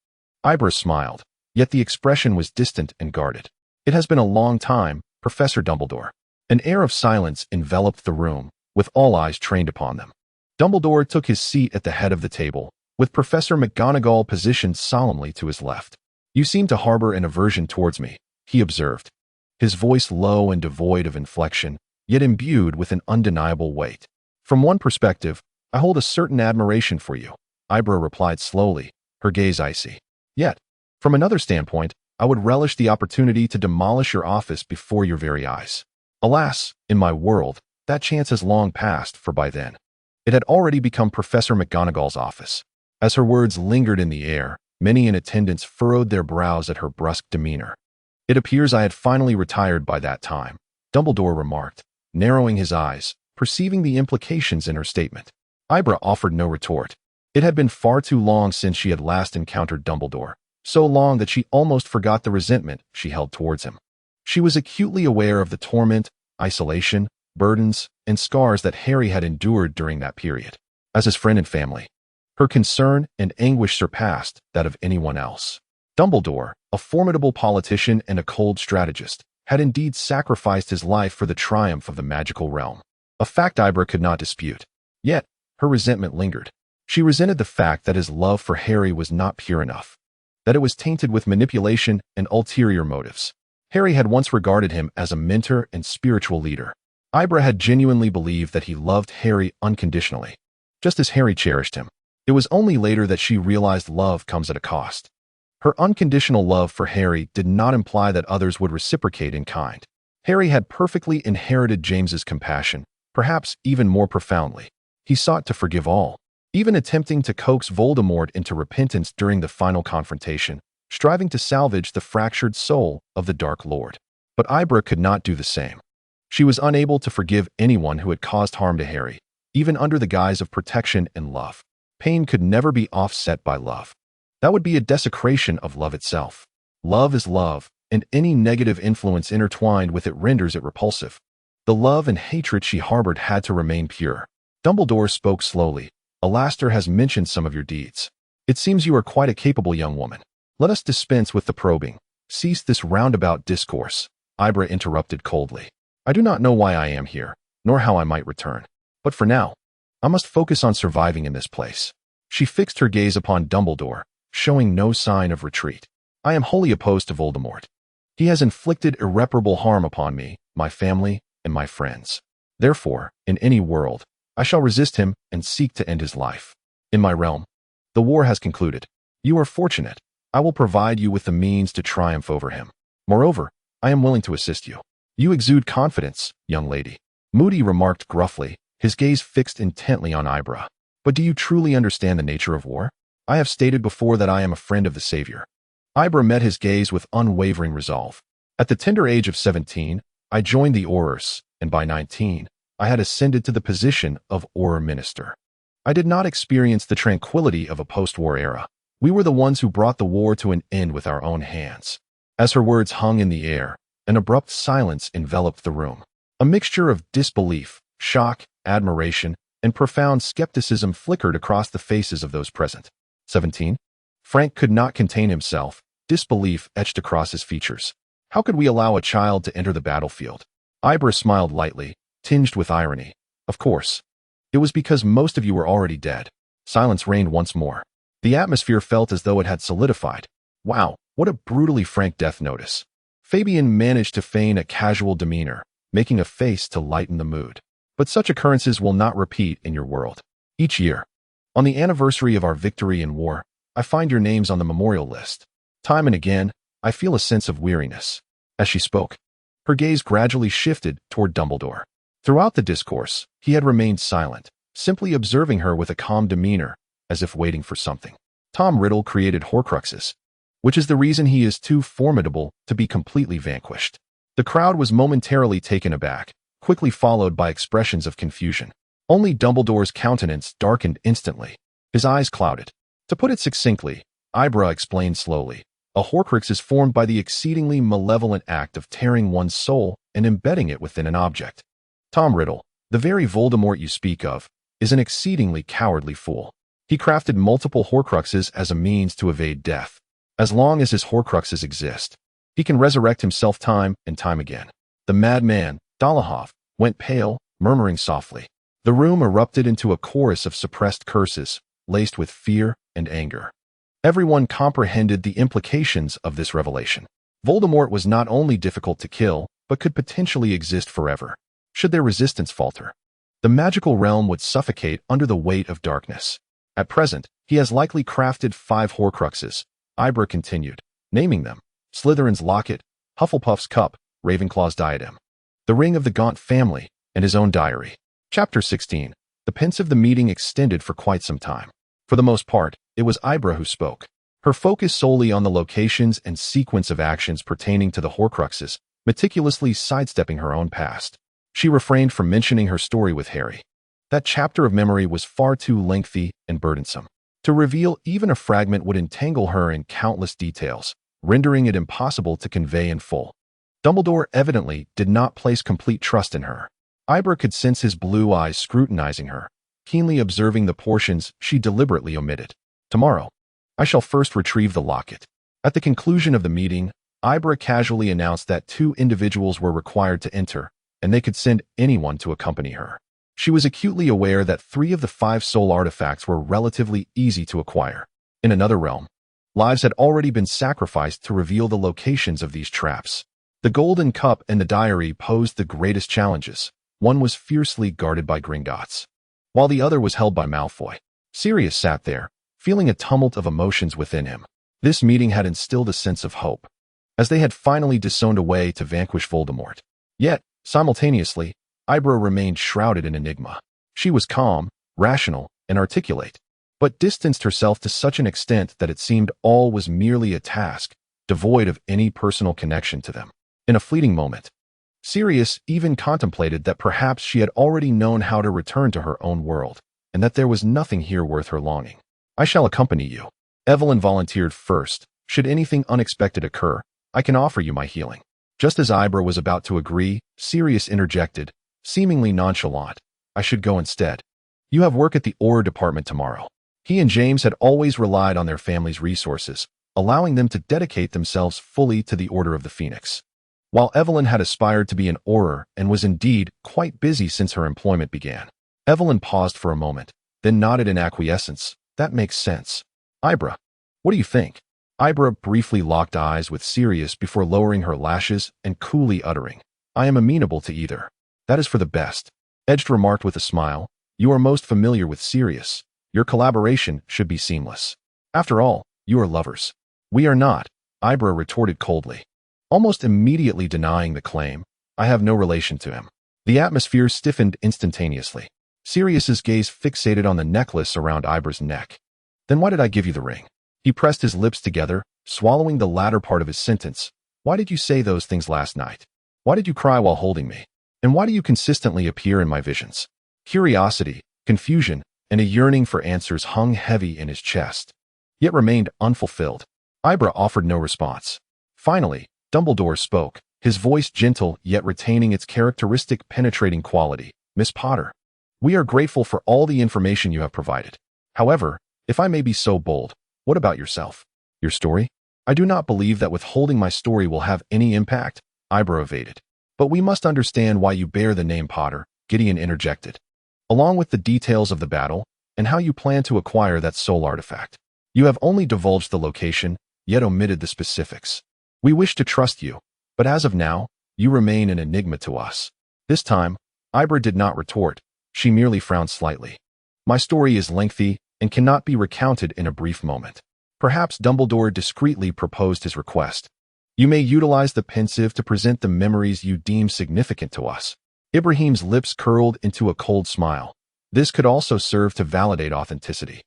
Ibra smiled, yet the expression was distant and guarded. It has been a long time, Professor Dumbledore. An air of silence enveloped the room, with all eyes trained upon them. Dumbledore took his seat at the head of the table, with Professor McGonagall positioned solemnly to his left. "You seem to harbor an aversion towards me," he observed, his voice low and devoid of inflection, yet imbued with an undeniable weight. "From one perspective, I hold a certain admiration for you," Ibra replied slowly, her gaze icy. "Yet, from another standpoint, I would relish the opportunity to demolish your office before your very eyes. Alas, in my world, that chance has long passed, for by then, it had already become Professor McGonagall's office." As her words lingered in the air, many in attendance furrowed their brows at her brusque demeanor. "It appears I had finally retired by that time," Dumbledore remarked, narrowing his eyes, perceiving the implications in her statement. Ibra offered no retort. It had been far too long since she had last encountered Dumbledore, so long that she almost forgot the resentment she held towards him. She was acutely aware of the torment, isolation, burdens, and scars that Harry had endured during that period. As his friend and family, her concern and anguish surpassed that of anyone else. Dumbledore, a formidable politician and a cold strategist, had indeed sacrificed his life for the triumph of the magical realm, a fact Ibra could not dispute. Yet, her resentment lingered. She resented the fact that his love for Harry was not pure enough, that it was tainted with manipulation and ulterior motives. Harry had once regarded him as a mentor and spiritual leader. Ibra had genuinely believed that he loved Harry unconditionally, just as Harry cherished him. It was only later that she realized love comes at a cost. Her unconditional love for Harry did not imply that others would reciprocate in kind. Harry had perfectly inherited James's compassion, perhaps even more profoundly. He sought to forgive all, even attempting to coax Voldemort into repentance during the final confrontation, striving to salvage the fractured soul of the Dark Lord. But Ibra could not do the same. She was unable to forgive anyone who had caused harm to Harry, even under the guise of protection and love. Pain could never be offset by love. That would be a desecration of love itself. Love is love, and any negative influence intertwined with it renders it repulsive. The love and hatred she harbored had to remain pure. Dumbledore spoke slowly. "Alastair has mentioned some of your deeds. It seems you are quite a capable young woman. Let us dispense with the probing. Cease this roundabout discourse," Ibra interrupted coldly. "I do not know why I am here, nor how I might return. But for now, I must focus on surviving in this place." She fixed her gaze upon Dumbledore, showing no sign of retreat. "I am wholly opposed to Voldemort. He has inflicted irreparable harm upon me, my family, and my friends. Therefore, in any world, I shall resist him and seek to end his life. In my realm, the war has concluded. You are fortunate. I will provide you with the means to triumph over him. Moreover, I am willing to assist you." "You exude confidence, young lady," Moody remarked gruffly, his gaze fixed intently on Ibra. "But do you truly understand the nature of war? I have stated before that I am a friend of the Savior." Ibra met his gaze with unwavering resolve. "At the tender age of 17, I joined the Aurors, and by 19, I had ascended to the position of Auror Minister. I did not experience the tranquility of a post-war era. We were the ones who brought the war to an end with our own hands." As her words hung in the air, an abrupt silence enveloped the room. A mixture of disbelief, shock, admiration, and profound skepticism flickered across the faces of those present. 17? Frank could not contain himself, disbelief etched across his features. "How could we allow a child to enter the battlefield?" Ibra smiled lightly, tinged with irony. "Of course. It was because most of you were already dead." Silence reigned once more. The atmosphere felt as though it had solidified. Wow, what a brutally frank death notice. Fabian managed to feign a casual demeanor, making a face to lighten the mood. "But such occurrences will not repeat in your world. Each year, on the anniversary of our victory in war, I find your names on the memorial list. Time and again, I feel a sense of weariness." As she spoke, her gaze gradually shifted toward Dumbledore. Throughout the discourse, he had remained silent, simply observing her with a calm demeanor, as if waiting for something. Tom Riddle created Horcruxes, which is the reason he is too formidable to be completely vanquished. The crowd was momentarily taken aback, quickly followed by expressions of confusion. Only Dumbledore's countenance darkened instantly. His eyes clouded. To put it succinctly, Ibra explained slowly, a Horcrux is formed by the exceedingly malevolent act of tearing one's soul and embedding it within an object. Tom Riddle, the very Voldemort you speak of, is an exceedingly cowardly fool. He crafted multiple Horcruxes as a means to evade death. As long as his Horcruxes exist, he can resurrect himself time and time again. The madman, Dolohov, went pale, murmuring softly, The room erupted into a chorus of suppressed curses, laced with fear and anger. Everyone comprehended the implications of this revelation. Voldemort was not only difficult to kill, but could potentially exist forever, should their resistance falter. The magical realm would suffocate under the weight of darkness. At present, he has likely crafted 5 Horcruxes, Ibra continued, naming them: Slytherin's locket, Hufflepuff's cup, Ravenclaw's diadem, the ring of the Gaunt family, and his own diary. Chapter 16. The pensive. The meeting extended for quite some time. For the most part, it was Ibra who spoke. Her focus solely on the locations and sequence of actions pertaining to the Horcruxes, meticulously sidestepping her own past. She refrained from mentioning her story with Harry. That chapter of memory was far too lengthy and burdensome. To reveal even a fragment would entangle her in countless details, rendering it impossible to convey in full. Dumbledore evidently did not place complete trust in her. Ibra could sense his blue eyes scrutinizing her, keenly observing the portions she deliberately omitted. Tomorrow, I shall first retrieve the locket. At the conclusion of the meeting, Ibra casually announced that 2 individuals were required to enter, and they could send anyone to accompany her. She was acutely aware that 3 of the 5 soul artifacts were relatively easy to acquire. In another realm, lives had already been sacrificed to reveal the locations of these traps. The Golden Cup and the diary posed the greatest challenges. One was fiercely guarded by Gringotts, while the other was held by Malfoy. Sirius sat there, feeling a tumult of emotions within him. This meeting had instilled a sense of hope, as they had finally disowned a way to vanquish Voldemort. Yet, simultaneously, Ibra remained shrouded in enigma. She was calm, rational, and articulate, but distanced herself to such an extent that it seemed all was merely a task, devoid of any personal connection to them. In a fleeting moment, Sirius even contemplated that perhaps she had already known how to return to her own world, and that there was nothing here worth her longing. I shall accompany you. Evelyn volunteered first. Should anything unexpected occur, I can offer you my healing. Just as Ibra was about to agree, Sirius interjected, seemingly nonchalant. I should go instead. You have work at the Auror department tomorrow. He and James had always relied on their family's resources, allowing them to dedicate themselves fully to the Order of the Phoenix. While Evelyn had aspired to be an Auror and was indeed quite busy since her employment began. Evelyn paused for a moment, then nodded in acquiescence. That makes sense. Ibra, what do you think? Ibra briefly locked eyes with Sirius before lowering her lashes and coolly uttering, I am amenable to either. That is for the best. Edged remarked with a smile, you are most familiar with Sirius. Your collaboration should be seamless. After all, you are lovers. We are not, Ibra retorted coldly. Almost immediately denying the claim, I have no relation to him. The atmosphere stiffened instantaneously. Sirius's gaze fixated on the necklace around Ibra's neck. Then why did I give you the ring? He pressed his lips together, swallowing the latter part of his sentence. Why did you say those things last night? Why did you cry while holding me? And why do you consistently appear in my visions? Curiosity, confusion, and a yearning for answers hung heavy in his chest, yet remained unfulfilled. Ibra offered no response. Finally, Dumbledore spoke, his voice gentle yet retaining its characteristic penetrating quality. Miss Potter, we are grateful for all the information you have provided. However, if I may be so bold, what about yourself? Your story? I do not believe that withholding my story will have any impact, Ibra evaded. But we must understand why you bear the name Potter, Gideon interjected, along with the details of the battle and how you plan to acquire that soul artifact. You have only divulged the location, yet omitted the specifics. We wish to trust you, but as of now, you remain an enigma to us. This time, Ibra did not retort. She merely frowned slightly. My story is lengthy and cannot be recounted in a brief moment. Perhaps Dumbledore discreetly proposed his request. You may utilize the pensive to present the memories you deem significant to us. Ibrahim's lips curled into a cold smile. This could also serve to validate authenticity.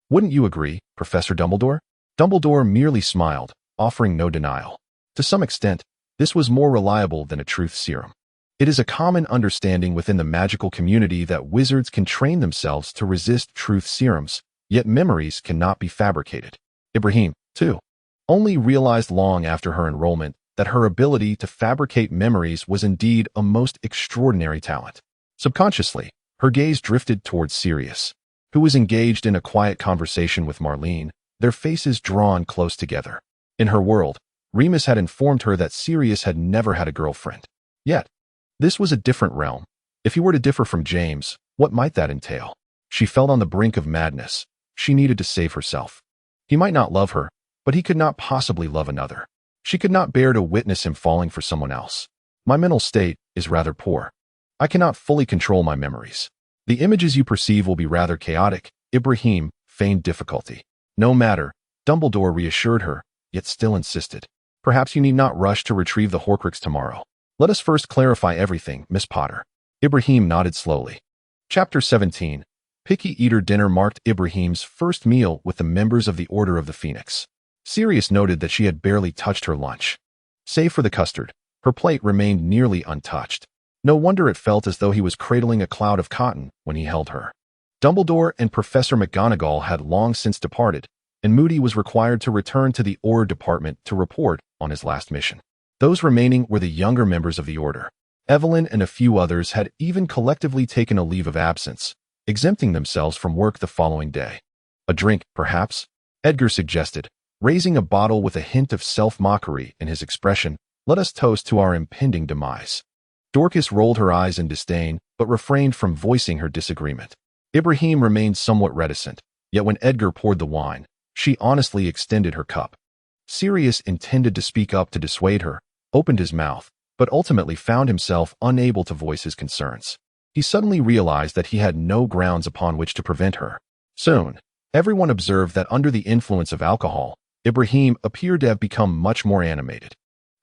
Wouldn't you agree, Professor Dumbledore? Dumbledore merely smiled, offering no denial. To some extent, this was more reliable than a truth serum. It is a common understanding within the magical community that wizards can train themselves to resist truth serums, yet memories cannot be fabricated. Ibrahim, too, only realized long after her enrollment that her ability to fabricate memories was indeed a most extraordinary talent. Subconsciously, her gaze drifted towards Sirius, who was engaged in a quiet conversation with Marlene, their faces drawn close together. In her world, Remus had informed her that Sirius had never had a girlfriend. Yet, this was a different realm. If he were to differ from James, What might that entail? She felt on the brink of madness. She needed to save herself. He might not love her, but he could not possibly love another. She could not bear to witness him falling for someone else. My mental state is rather poor. I cannot fully control my memories. The images you perceive will be rather chaotic. Ibrahim feigned difficulty. No matter, Dumbledore reassured her, yet still insisted. Perhaps you need not rush to retrieve the Horcrux tomorrow. Let us first clarify everything, Miss Potter. Ibrahim nodded slowly. Chapter 17. Picky Eater Dinner marked Ibrahim's first meal with the members of the Order of the Phoenix. Sirius noted that she had barely touched her lunch. Save for the custard, her plate remained nearly untouched. No wonder it felt as though he was cradling a cloud of cotton when he held her. Dumbledore and Professor McGonagall had long since departed, and Moody was required to return to the Order Department to report on his last mission. Those remaining were the younger members of the Order. Evelyn and a few others had even collectively taken a leave of absence, exempting themselves from work the following day. A drink, perhaps? Edgar suggested, raising a bottle with a hint of self-mockery in his expression. Let us toast to our impending demise. Dorcas rolled her eyes in disdain, but refrained from voicing her disagreement. Ibrahim remained somewhat reticent, yet when Edgar poured the wine, she honestly extended her cup. Sirius intended to speak up to dissuade her, opened his mouth, but ultimately found himself unable to voice his concerns. He suddenly realized that he had no grounds upon which to prevent her. Soon, everyone observed that under the influence of alcohol, Ibrahim appeared to have become much more animated.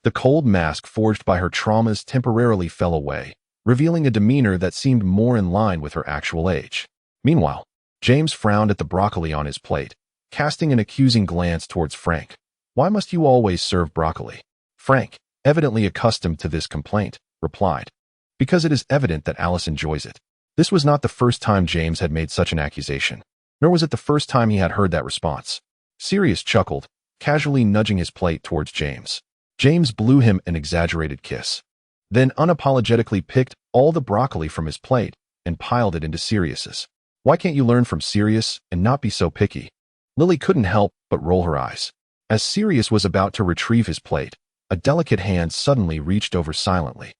The cold mask forged by her traumas temporarily fell away, revealing a demeanor that seemed more in line with her actual age. Meanwhile, James frowned at the broccoli on his plate, casting an accusing glance towards Frank. Why must you always serve broccoli? Frank, evidently accustomed to this complaint, replied, because it is evident that Alice enjoys it. This was not the first time James had made such an accusation, nor was it the first time he had heard that response. Sirius chuckled, casually nudging his plate towards James. James blew him an exaggerated kiss, then unapologetically picked all the broccoli from his plate and piled it into Sirius's. Why can't you learn from Sirius and not be so picky? Lily couldn't help but roll her eyes. As Sirius was about to retrieve his plate, a delicate hand suddenly reached over silently,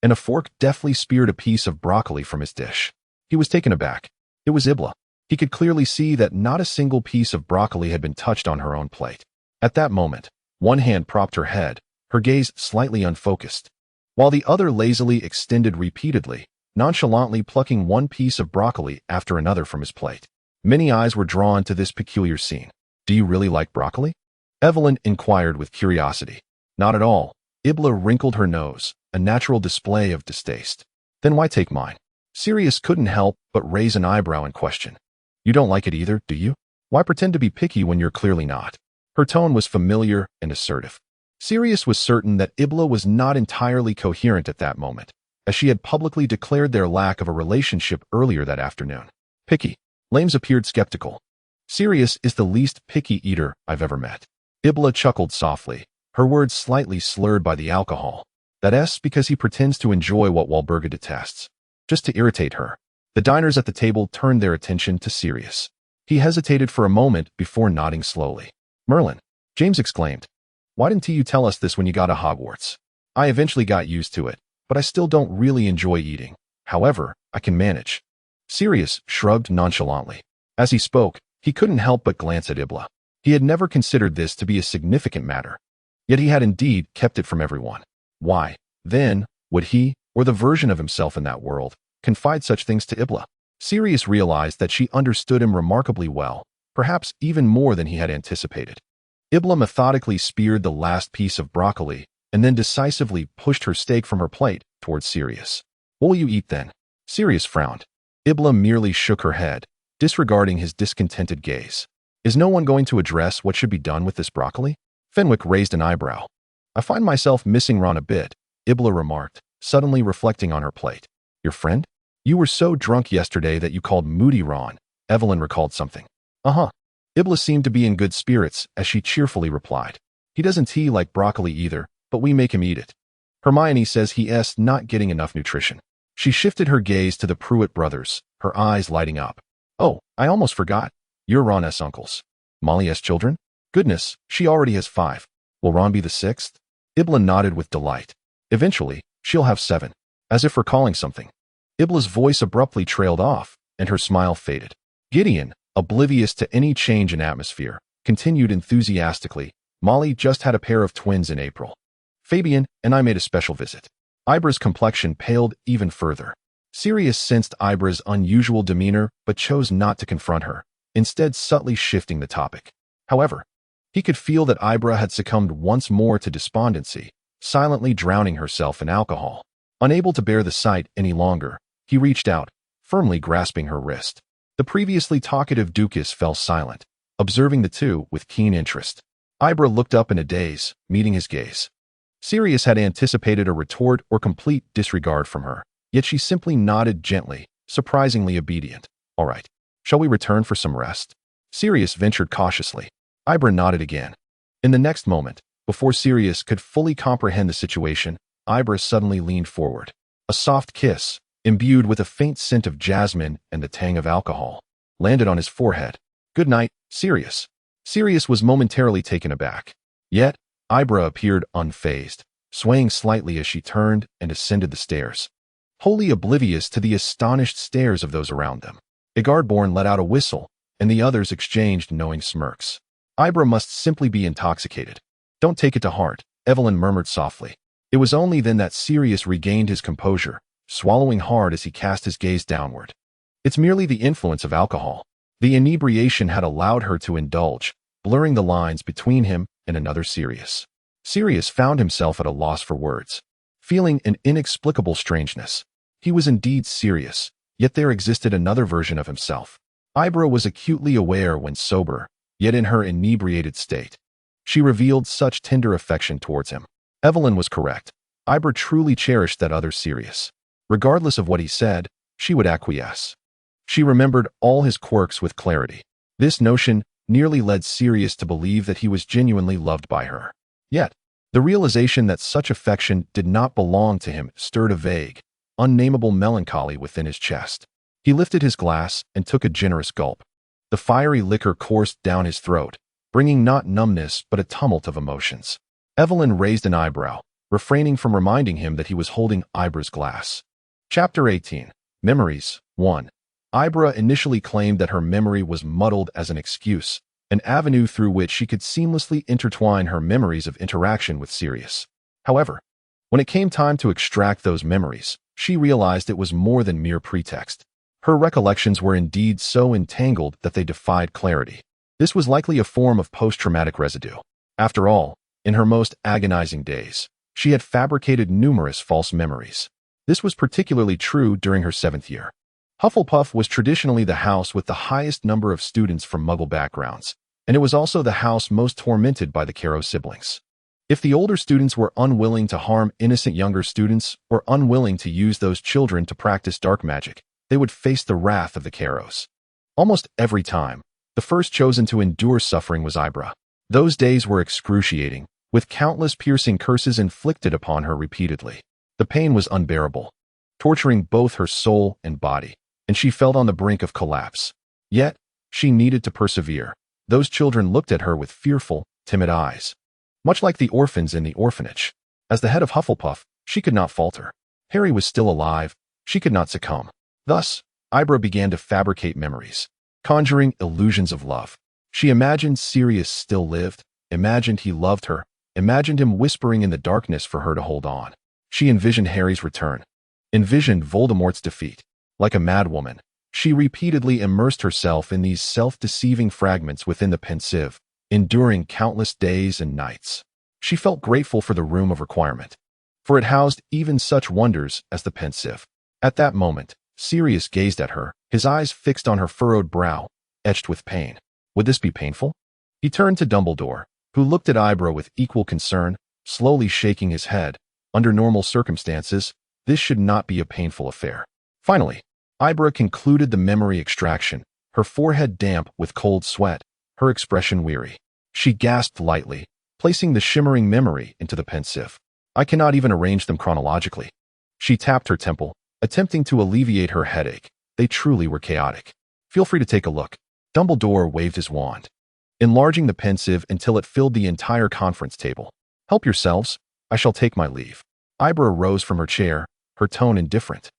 and a fork deftly speared a piece of broccoli from his dish. He was taken aback. It was Ibla. He could clearly see that not a single piece of broccoli had been touched on her own plate. At that moment, one hand propped her head, her gaze slightly unfocused, while the other lazily extended repeatedly, nonchalantly plucking one piece of broccoli after another from his plate. Many eyes were drawn to this peculiar scene. Do you really like broccoli? Evelyn inquired with curiosity. Not at all. Ibla wrinkled her nose, a natural display of distaste. Then why take mine? Sirius couldn't help but raise an eyebrow in question. You don't like it either, do you? Why pretend to be picky when you're clearly not? Her tone was familiar and assertive. Sirius was certain that Ibla was not entirely coherent at that moment, as she had publicly declared their lack of a relationship earlier that afternoon. Picky. Lames appeared skeptical. Sirius is the least picky eater I've ever met. Ibla chuckled softly, her words slightly slurred by the alcohol. That's because he pretends to enjoy what Walburga detests. Just to irritate her. The diners at the table turned their attention to Sirius. He hesitated for a moment before nodding slowly. Merlin, James exclaimed. Why didn't you tell us this when you got to Hogwarts? I eventually got used to it, but I still don't really enjoy eating. However, I can manage. Sirius shrugged nonchalantly. As he spoke, he couldn't help but glance at Ibla. He had never considered this to be a significant matter, yet he had indeed kept it from everyone. Why, then, would he, or the version of himself in that world, confide such things to Ibla? Sirius realized that she understood him remarkably well, perhaps even more than he had anticipated. Ibla methodically speared the last piece of broccoli and then decisively pushed her steak from her plate towards Sirius. What will you eat then? Sirius frowned. Ibla merely shook her head, disregarding his discontented gaze. Is no one going to address what should be done with this broccoli? Fenwick raised an eyebrow. I find myself missing Ron a bit, Ibla remarked, suddenly reflecting on her plate. Your friend? You were so drunk yesterday that you called Moody Ron. Evelyn recalled something. Uh-huh. Ibla seemed to be in good spirits as she cheerfully replied. He doesn't like broccoli either, but we make him eat it. Hermione says he's not getting enough nutrition. She shifted her gaze to the Pruitt brothers, her eyes lighting up. Oh, I almost forgot. You're Ron's uncles. Molly's children? Goodness, she already has 5. Will Ron be the 6th? Ibla nodded with delight. Eventually, she'll have 7. As if recalling something. Ibla's voice abruptly trailed off, and her smile faded. Gideon, oblivious to any change in atmosphere, continued enthusiastically. Molly just had a pair of twins in April. Fabian and I made a special visit. Ibra's complexion paled even further. Sirius sensed Ibra's unusual demeanor but chose not to confront her, instead subtly shifting the topic. However, he could feel that Ibra had succumbed once more to despondency, silently drowning herself in alcohol. Unable to bear the sight any longer, he reached out, firmly grasping her wrist. The previously talkative Dukas fell silent, observing the two with keen interest. Ibra looked up in a daze, meeting his gaze. Sirius had anticipated a retort or complete disregard from her, yet she simply nodded gently, surprisingly obedient. All right, shall we return for some rest? Sirius ventured cautiously. Ibra nodded again. In the next moment, before Sirius could fully comprehend the situation, Ibra suddenly leaned forward. A soft kiss, imbued with a faint scent of jasmine and the tang of alcohol, landed on his forehead. Good night, Sirius. Sirius was momentarily taken aback. Yet, Ibra appeared unfazed, swaying slightly as she turned and ascended the stairs, wholly oblivious to the astonished stares of those around them. Igardborn let out a whistle, and the others exchanged knowing smirks. Ibra must simply be intoxicated. Don't take it to heart, Evelyn murmured softly. It was only then that Sirius regained his composure, swallowing hard as he cast his gaze downward. It's merely the influence of alcohol. The inebriation had allowed her to indulge, blurring the lines between him and another Sirius. Sirius found himself at a loss for words, feeling an inexplicable strangeness. He was indeed Sirius, yet there existed another version of himself. Ibra was acutely aware when sober, yet in her inebriated state, she revealed such tender affection towards him. Evelyn was correct. Ibra truly cherished that other Sirius. Regardless of what he said, she would acquiesce. She remembered all his quirks with clarity. This notion nearly led Sirius to believe that he was genuinely loved by her. Yet, the realization that such affection did not belong to him stirred a vague, unnameable melancholy within his chest. He lifted his glass and took a generous gulp. The fiery liquor coursed down his throat, bringing not numbness but a tumult of emotions. Evelyn raised an eyebrow, refraining from reminding him that he was holding Ibra's glass. Chapter 18. Memories. 1. Ibra initially claimed that her memory was muddled as an excuse, an avenue through which she could seamlessly intertwine her memories of interaction with Sirius. However, when it came time to extract those memories, she realized it was more than mere pretext. Her recollections were indeed so entangled that they defied clarity. This was likely a form of post-traumatic residue. After all, in her most agonizing days, she had fabricated numerous false memories. This was particularly true during her 7th year. Hufflepuff was traditionally the house with the highest number of students from Muggle backgrounds, and it was also the house most tormented by the Caro siblings. If the older students were unwilling to harm innocent younger students or unwilling to use those children to practice dark magic, they would face the wrath of the Caros. Almost every time, the first chosen to endure suffering was Ibra. Those days were excruciating, with countless piercing curses inflicted upon her repeatedly. The pain was unbearable, torturing both her soul and body, and she felt on the brink of collapse. Yet, she needed to persevere. Those children looked at her with fearful, timid eyes, much like the orphans in the orphanage. As the head of Hufflepuff, she could not falter. Harry was still alive. She could not succumb. Thus, Ibra began to fabricate memories, conjuring illusions of love. She imagined Sirius still lived, imagined he loved her, imagined him whispering in the darkness for her to hold on. She envisioned Harry's return, envisioned Voldemort's defeat. Like a madwoman, she repeatedly immersed herself in these self-deceiving fragments within the pensieve, enduring countless days and nights. She felt grateful for the room of requirement, for it housed even such wonders as the pensieve. At that moment, Sirius gazed at her, his eyes fixed on her furrowed brow, etched with pain. Would this be painful? He turned to Dumbledore, who looked at Ibra with equal concern, slowly shaking his head. Under normal circumstances, this should not be a painful affair. Finally, Ibra concluded the memory extraction, her forehead damp with cold sweat, her expression weary. She gasped lightly, placing the shimmering memory into the pensieve. I cannot even arrange them chronologically. She tapped her temple, attempting to alleviate her headache. They truly were chaotic. Feel free to take a look. Dumbledore waved his wand, enlarging the pensieve until it filled the entire conference table. Help yourselves. I shall take my leave. Ibra rose from her chair, her tone indifferent.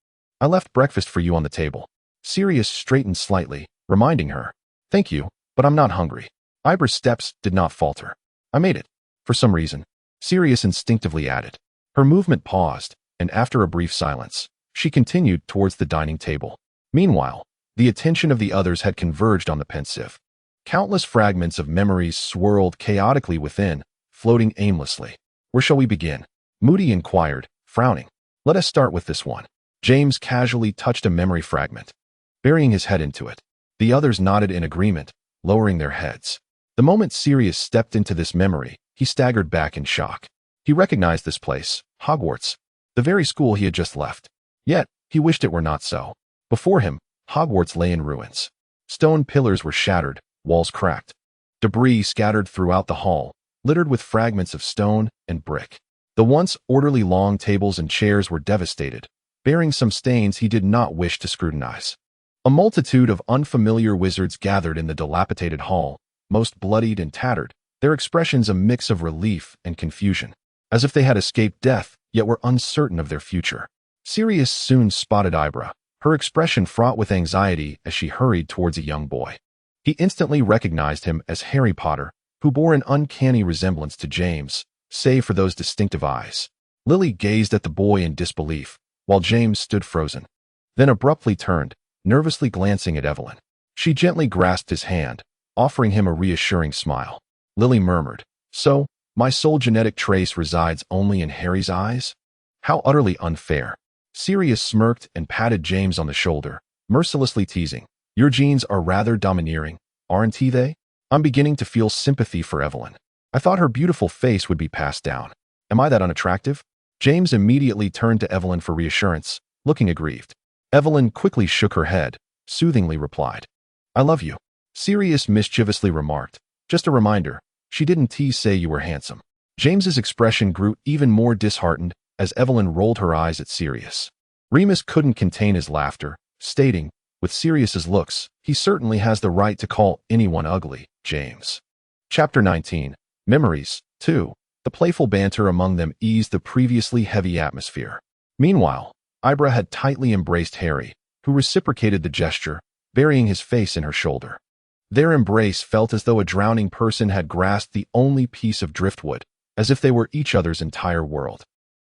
I left breakfast for you on the table. Sirius straightened slightly, reminding her. Thank you, but I'm not hungry. Ibra's steps did not falter. I made it. For some reason, Sirius instinctively added. Her movement paused, and after a brief silence, she continued towards the dining table. Meanwhile, the attention of the others had converged on the pensive. Countless fragments of memories swirled chaotically within, floating aimlessly. Where shall we begin? Moody inquired, frowning. Let us start with this one. James casually touched a memory fragment, burying his head into it. The others nodded in agreement, lowering their heads. The moment Sirius stepped into this memory, he staggered back in shock. He recognized this place, Hogwarts, the very school he had just left. Yet, he wished it were not so. Before him, Hogwarts lay in ruins. Stone pillars were shattered, walls cracked. Debris scattered throughout the hall, littered with fragments of stone and brick. The once orderly long tables and chairs were devastated, bearing some stains he did not wish to scrutinize. A multitude of unfamiliar wizards gathered in the dilapidated hall, most bloodied and tattered, their expressions a mix of relief and confusion, as if they had escaped death, yet were uncertain of their future. Sirius soon spotted Ibra, her expression fraught with anxiety as she hurried towards a young boy. He instantly recognized him as Harry Potter, who bore an uncanny resemblance to James, save for those distinctive eyes. Lily gazed at the boy in disbelief, while James stood frozen, then abruptly turned, nervously glancing at Evelyn. She gently grasped his hand, offering him a reassuring smile. Lily murmured, So, my sole genetic trace resides only in Harry's eyes? How utterly unfair. Sirius smirked and patted James on the shoulder, mercilessly teasing. Your genes are rather domineering, aren't they? I'm beginning to feel sympathy for Evelyn. I thought her beautiful face would be passed down. Am I that unattractive? James immediately turned to Evelyn for reassurance, looking aggrieved. Evelyn quickly shook her head, soothingly replied. I love you. Sirius mischievously remarked. Just a reminder, she didn't say you were handsome. James's expression grew even more disheartened as Evelyn rolled her eyes at Sirius. Remus couldn't contain his laughter, stating, with Sirius's looks, he certainly has the right to call anyone ugly, James. Chapter 19. Memories, 2. The playful banter among them eased the previously heavy atmosphere. Meanwhile, Ibra had tightly embraced Harry, who reciprocated the gesture, burying his face in her shoulder. Their embrace felt as though a drowning person had grasped the only piece of driftwood, as if they were each other's entire world.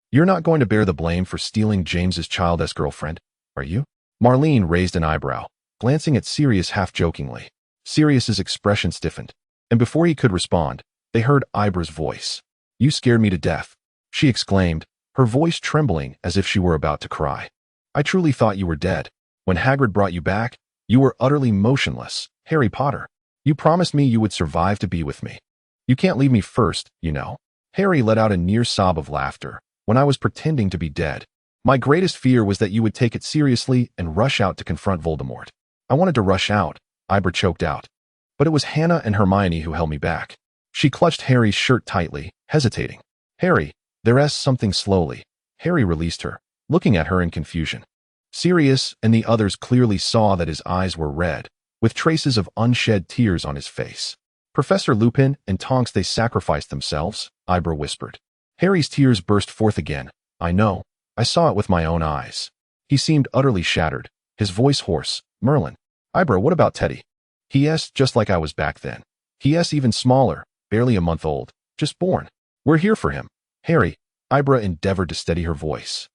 You're not going to bear the blame for stealing James's childless girlfriend, are you? Marlene raised an eyebrow, glancing at Sirius half-jokingly. Sirius's expression stiffened, and before he could respond, they heard Ibra's voice. You scared me to death, she exclaimed, her voice trembling as if she were about to cry. I truly thought you were dead. When Hagrid brought you back, you were utterly motionless, Harry Potter. You promised me you would survive to be with me. You can't leave me first, you know. Harry let out a near sob of laughter when I was pretending to be dead. My greatest fear was that you would take it seriously and rush out to confront Voldemort. I wanted to rush out, Ibra choked out. But it was Hannah and Hermione who held me back. She clutched Harry's shirt tightly, hesitating. Harry, there's something slowly. Harry released her, looking at her in confusion. Sirius and the others clearly saw that his eyes were red, with traces of unshed tears on his face. Professor Lupin and Tonks, they sacrificed themselves, Ibra whispered. Harry's tears burst forth again. I know. I saw it with my own eyes. He seemed utterly shattered, his voice hoarse. Merlin. Ibra, what about Teddy? He.S. just like I was back then. He.S. even smaller, barely a month old, just born. We're here for him. Harry, Ibra endeavored to steady her voice,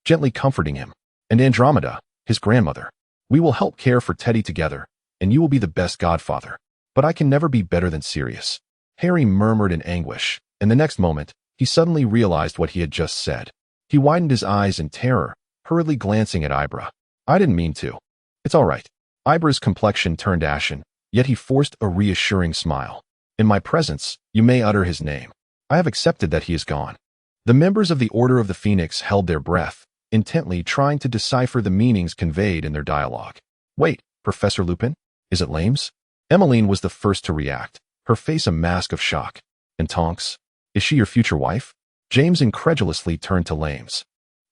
gently comforting him. And Andromeda, his grandmother. We will help care for Teddy together, and you will be the best godfather. But I can never be better than Sirius. Harry murmured in anguish, and the next moment, he suddenly realized what he had just said. He widened his eyes in terror, hurriedly glancing at Ibra. I didn't mean to. It's all right. Ibra's complexion turned ashen, yet he forced a reassuring smile. In my presence, you may utter his name. I have accepted that he is gone. The members of the Order of the Phoenix held their breath, intently trying to decipher the meanings conveyed in their dialogue. Wait, Professor Lupin? Is it Lames? Emmeline was the first to react, her face a mask of shock. And Tonks? Is she your future wife? James incredulously turned to Lames.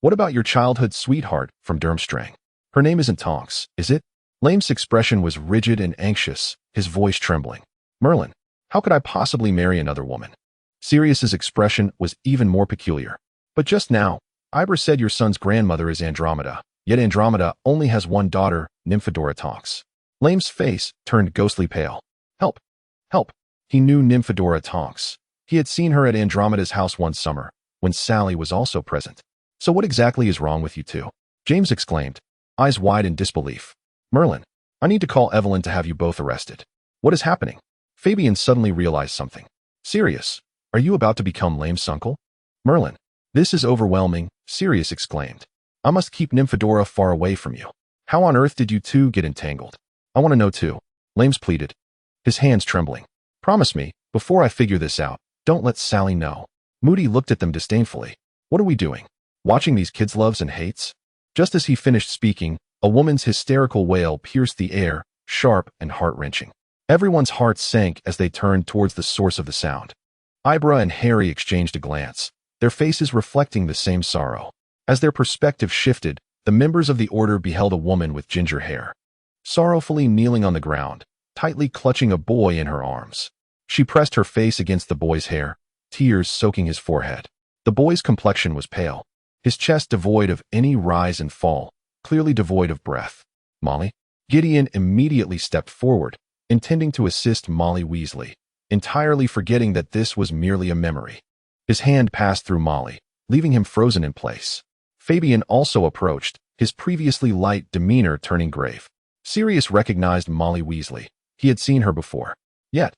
What about your childhood sweetheart from Durmstrang? Her name isn't Tonks, is it? Lames' expression was rigid and anxious, his voice trembling. Merlin, how could I possibly marry another woman? Sirius's expression was even more peculiar. But just now, Ibra said your son's grandmother is Andromeda. Yet Andromeda only has one daughter, Nymphadora Tonks. Lame's face turned ghostly pale. Help! Help! He knew Nymphadora Tonks. He had seen her at Andromeda's house one summer, when Sally was also present. So what exactly is wrong with you two? James exclaimed, eyes wide in disbelief. Merlin, I need to call Evelyn to have you both arrested. What is happening? Fabian suddenly realized something. Sirius, are you about to become Lame's uncle? Merlin, this is overwhelming, Sirius exclaimed. I must keep Nymphadora far away from you. How on earth did you two get entangled? I want to know too, Lames pleaded, his hands trembling. Promise me, before I figure this out, don't let Sally know. Moody looked at them disdainfully. What are we doing? Watching these kids' loves and hates? Just as he finished speaking, a woman's hysterical wail pierced the air, sharp and heart-wrenching. Everyone's hearts sank as they turned towards the source of the sound. Ibra and Harry exchanged a glance, their faces reflecting the same sorrow. As their perspective shifted, the members of the order beheld a woman with ginger hair, sorrowfully kneeling on the ground, tightly clutching a boy in her arms. She pressed her face against the boy's hair, tears soaking his forehead. The boy's complexion was pale, his chest devoid of any rise and fall, clearly devoid of breath. Molly? Gideon immediately stepped forward, intending to assist Molly Weasley, entirely forgetting that this was merely a memory. His hand passed through Molly, leaving him frozen in place. Fabian also approached, his previously light demeanor turning grave. Sirius recognized Molly Weasley. He had seen her before. Yet,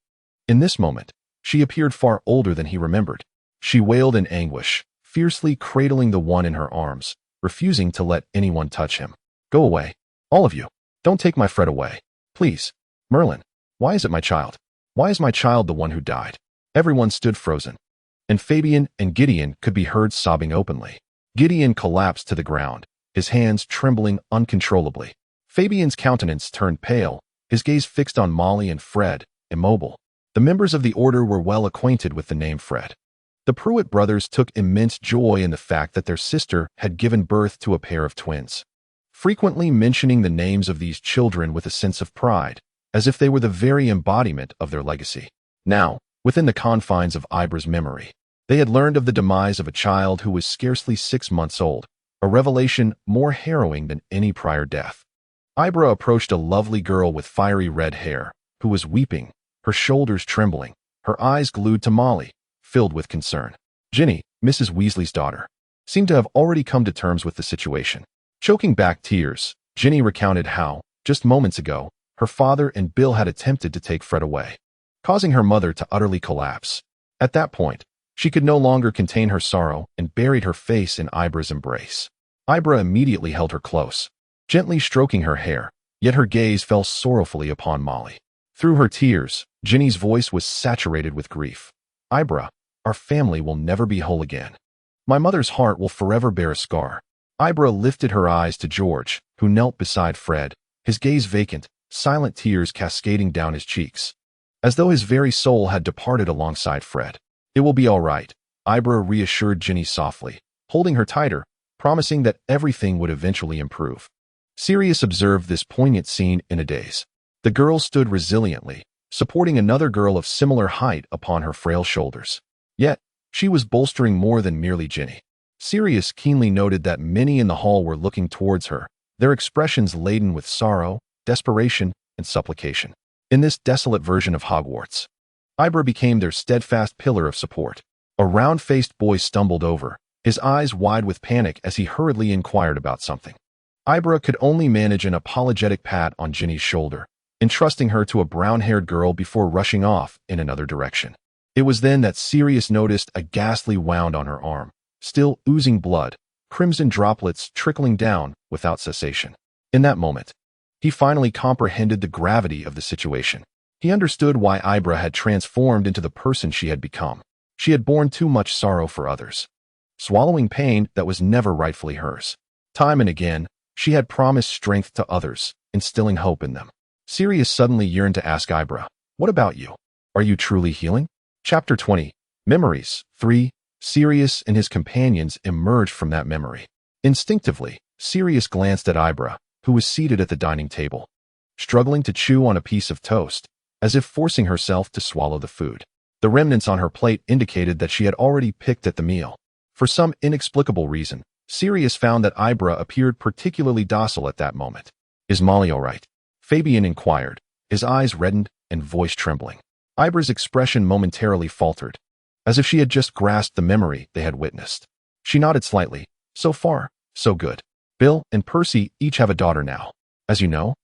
in this moment, she appeared far older than he remembered. She wailed in anguish, fiercely cradling the one in her arms, refusing to let anyone touch him. Go away. All of you. Don't take my Fred away. Please. Merlin. Why is it my child? Why is my child the one who died? Everyone stood frozen. And Fabian and Gideon could be heard sobbing openly. Gideon collapsed to the ground, his hands trembling uncontrollably. Fabian's countenance turned pale, his gaze fixed on Molly and Fred, immobile. The members of the order were well acquainted with the name Fred. The Pruitt brothers took immense joy in the fact that their sister had given birth to a pair of twins, frequently mentioning the names of these children with a sense of pride, as if they were the very embodiment of their legacy. Now, within the confines of Ibra's memory, they had learned of the demise of a child who was scarcely 6 months old, a revelation more harrowing than any prior death. Ibra approached a lovely girl with fiery red hair, who was weeping, her shoulders trembling, her eyes glued to Molly, filled with concern. Ginny, Mrs. Weasley's daughter, seemed to have already come to terms with the situation. Choking back tears, Ginny recounted how, just moments ago, her father and Bill had attempted to take Fred away, causing her mother to utterly collapse. At that point, she could no longer contain her sorrow and buried her face in Ibra's embrace. Ibra immediately held her close, gently stroking her hair, yet her gaze fell sorrowfully upon Molly. Through her tears, Ginny's voice was saturated with grief. Ibra, our family will never be whole again. My mother's heart will forever bear a scar. Ibra lifted her eyes to George, who knelt beside Fred, his gaze vacant, silent tears cascading down his cheeks, as though his very soul had departed alongside Fred. It will be all right, Ibra reassured Ginny softly, holding her tighter, promising that everything would eventually improve. Sirius observed this poignant scene in a daze. The girl stood resiliently, supporting another girl of similar height upon her frail shoulders. Yet, she was bolstering more than merely Ginny. Sirius keenly noted that many in the hall were looking towards her, their expressions laden with sorrow, desperation, and supplication. In this desolate version of Hogwarts, Ibra became their steadfast pillar of support. A round-faced boy stumbled over, his eyes wide with panic as he hurriedly inquired about something. Ibra could only manage an apologetic pat on Ginny's shoulder, entrusting her to a brown-haired girl before rushing off in another direction. It was then that Sirius noticed a ghastly wound on her arm, still oozing blood, crimson droplets trickling down without cessation. In that moment, he finally comprehended the gravity of the situation. He understood why Ibra had transformed into the person she had become. She had borne too much sorrow for others, swallowing pain that was never rightfully hers. Time and again, she had promised strength to others, instilling hope in them. Sirius suddenly yearned to ask Ibra, "What about you? Are you truly healing?" Chapter 20. Memories. 3. Sirius and his companions emerged from that memory. Instinctively, Sirius glanced at Ibra, who was seated at the dining table, struggling to chew on a piece of toast, as if forcing herself to swallow the food. The remnants on her plate indicated that she had already picked at the meal. For some inexplicable reason, Sirius found that Ibra appeared particularly docile at that moment. Is Molly all right? Fabian inquired, his eyes reddened and voice trembling. Ibra's expression momentarily faltered, as if she had just grasped the memory they had witnessed. She nodded slightly. So far, so good. Bill and Percy each have a daughter now. As you know,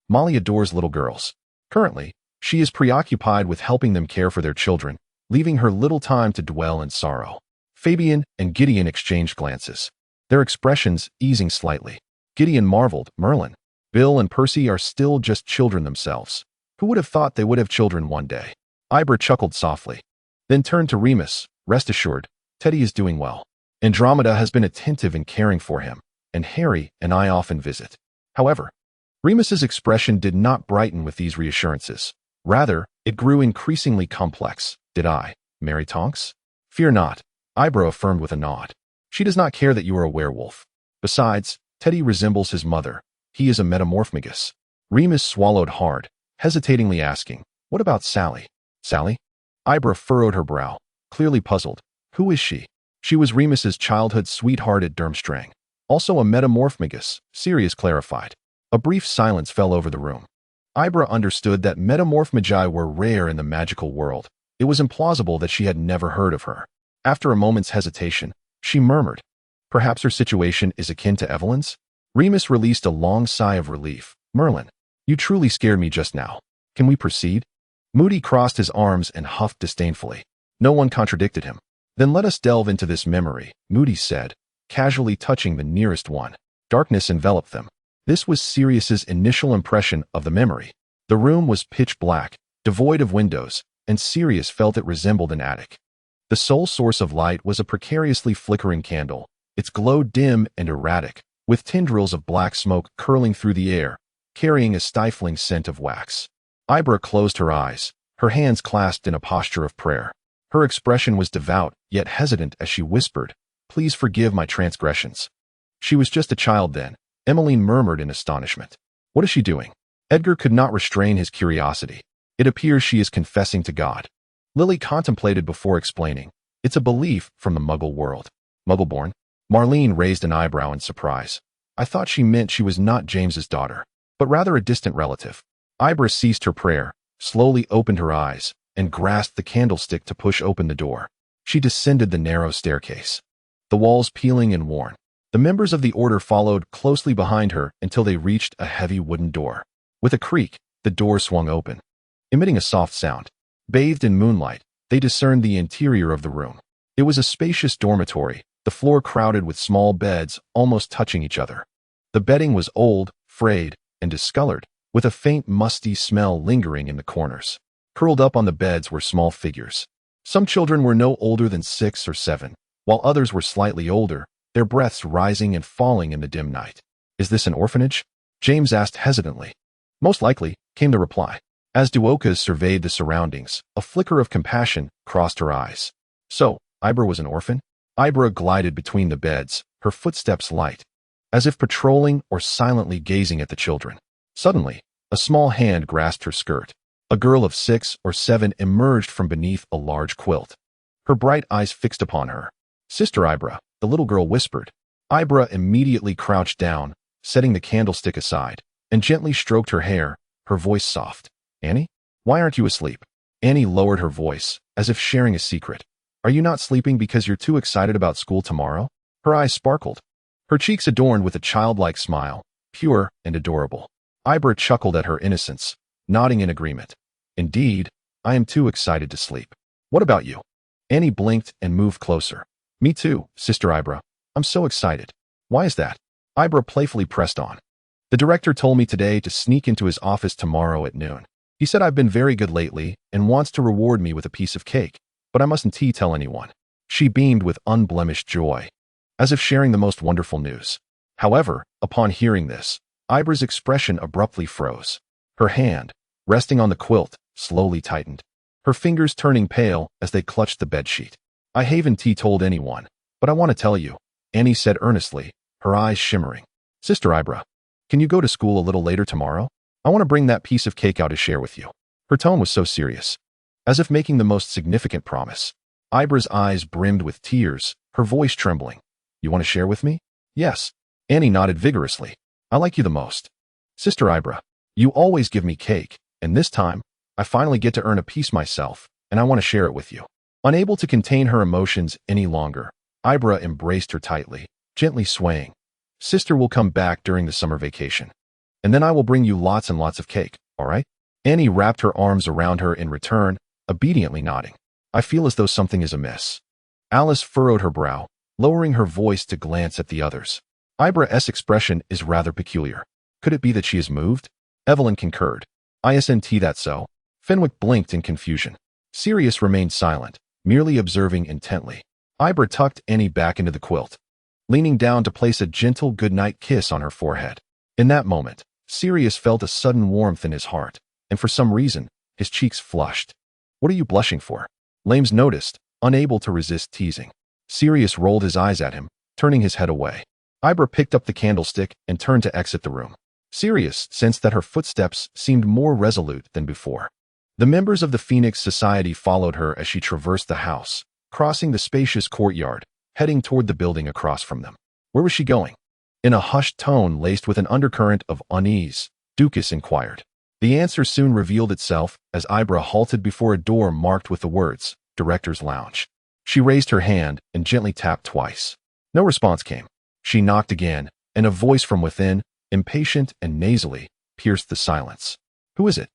Molly adores little girls. Currently, she is preoccupied with helping them care for their children, leaving her little time to dwell in sorrow. Fabian and Gideon exchanged glances, their expressions easing slightly. Gideon marveled, Merlin. Bill and Percy are still just children themselves. Who would have thought they would have children one day? Ibra chuckled softly, then turned to Remus. Rest assured, Teddy is doing well. Andromeda has been attentive in caring for him, and Harry and I often visit. However, Remus's expression did not brighten with these reassurances. Rather, it grew increasingly complex. Did I marry Tonks? Fear not, Ibra affirmed with a nod. She does not care that you are a werewolf. Besides, Teddy resembles his mother. He is a metamorphmagus. Remus swallowed hard, hesitatingly asking, what about Sally? Sally? Ibra furrowed her brow, clearly puzzled. Who is she? She was Remus's childhood sweetheart at Durmstrang. Also a metamorphmagus, Sirius clarified. A brief silence fell over the room. Ibra understood that metamorphmagi were rare in the magical world. It was implausible that she had never heard of her. After a moment's hesitation, she murmured, perhaps her situation is akin to Evelyn's? Remus released a long sigh of relief. Merlin, you truly scared me just now. Can we proceed? Moody crossed his arms and huffed disdainfully. No one contradicted him. Then let us delve into this memory, Moody said, casually touching the nearest one. Darkness enveloped them. This was Sirius's initial impression of the memory. The room was pitch black, devoid of windows, and Sirius felt it resembled an attic. The sole source of light was a precariously flickering candle, its glow dim and erratic, with tendrils of black smoke curling through the air, carrying a stifling scent of wax. Ibra closed her eyes, her hands clasped in a posture of prayer. Her expression was devout, yet hesitant as she whispered, please forgive my transgressions. She was just a child then, Emmeline murmured in astonishment. What is she doing? Edgar could not restrain his curiosity. It appears she is confessing to God. Lily contemplated before explaining. It's a belief from the Muggle world. Muggle-born? Marlene raised an eyebrow in surprise. I thought she meant she was not James's daughter, but rather a distant relative. Ibra ceased her prayer, slowly opened her eyes, and grasped the candlestick to push open the door. She descended the narrow staircase, the walls peeling and worn. The members of the order followed closely behind her until they reached a heavy wooden door. With a creak, the door swung open, emitting a soft sound. Bathed in moonlight, they discerned the interior of the room. It was a spacious dormitory, the floor crowded with small beds almost touching each other. The bedding was old, frayed, and discolored, with a faint musty smell lingering in the corners. Curled up on the beds were small figures. Some children were no older than 6 or 7, while others were slightly older, their breaths rising and falling in the dim night. Is this an orphanage? James asked hesitantly. Most likely, came the reply. As Duokas surveyed the surroundings, a flicker of compassion crossed her eyes. So, Ibra was an orphan? Ibra glided between the beds, her footsteps light, as if patrolling or silently gazing at the children. Suddenly, a small hand grasped her skirt. A girl of 6 or 7 emerged from beneath a large quilt, her bright eyes fixed upon her. Sister Ibra, the little girl whispered. Ibra immediately crouched down, setting the candlestick aside, and gently stroked her hair, her voice soft. Annie? Why aren't you asleep? Annie lowered her voice, as if sharing a secret. Are you not sleeping because you're too excited about school tomorrow? Her eyes sparkled, her cheeks adorned with a childlike smile, pure and adorable. Ibra chuckled at her innocence, nodding in agreement. Indeed, I am too excited to sleep. What about you? Annie blinked and moved closer. Me too, Sister Ibra. I'm so excited. Why is that? Ibra playfully pressed on. The director told me today to sneak into his office tomorrow at noon. He said I've been very good lately and wants to reward me with a piece of cake, but I mustn't tell anyone. She beamed with unblemished joy, as if sharing the most wonderful news. However, upon hearing this, Ibra's expression abruptly froze. Her hand, resting on the quilt, slowly tightened, her fingers turning pale as they clutched the bedsheet. I haven't told anyone, but I want to tell you, Annie said earnestly, her eyes shimmering. Sister Ibra, can you go to school a little later tomorrow? I want to bring that piece of cake out to share with you. Her tone was so serious, as if making the most significant promise. Ibra's eyes brimmed with tears, her voice trembling. You want to share with me? Yes. Annie nodded vigorously. I like you the most. Sister Ibra, you always give me cake, and this time, I finally get to earn a piece myself, and I want to share it with you. Unable to contain her emotions any longer, Ibra embraced her tightly, gently swaying. Sister will come back during the summer vacation. And then I will bring you lots and lots of cake, all right? Annie wrapped her arms around her in return, obediently nodding. I feel as though something is amiss. Alice furrowed her brow, lowering her voice to glance at the others. Ibra's expression is rather peculiar. Could it be that she is moved? Evelyn concurred. Isn't that so? Fenwick blinked in confusion. Sirius remained silent, merely observing intently. Ibra tucked Annie back into the quilt, leaning down to place a gentle goodnight kiss on her forehead. In that moment, Sirius felt a sudden warmth in his heart, and for some reason, his cheeks flushed. What are you blushing for? Lames noticed, unable to resist teasing. Sirius rolled his eyes at him, turning his head away. Ibra picked up the candlestick and turned to exit the room. Sirius sensed that her footsteps seemed more resolute than before. The members of the Phoenix Society followed her as she traversed the house, crossing the spacious courtyard, heading toward the building across from them. Where was she going? In a hushed tone laced with an undercurrent of unease, Ducas inquired. The answer soon revealed itself as Ibra halted before a door marked with the words, Director's Lounge. She raised her hand and gently tapped twice. No response came. She knocked again, and a voice from within, impatient and nasally, pierced the silence. Who is it?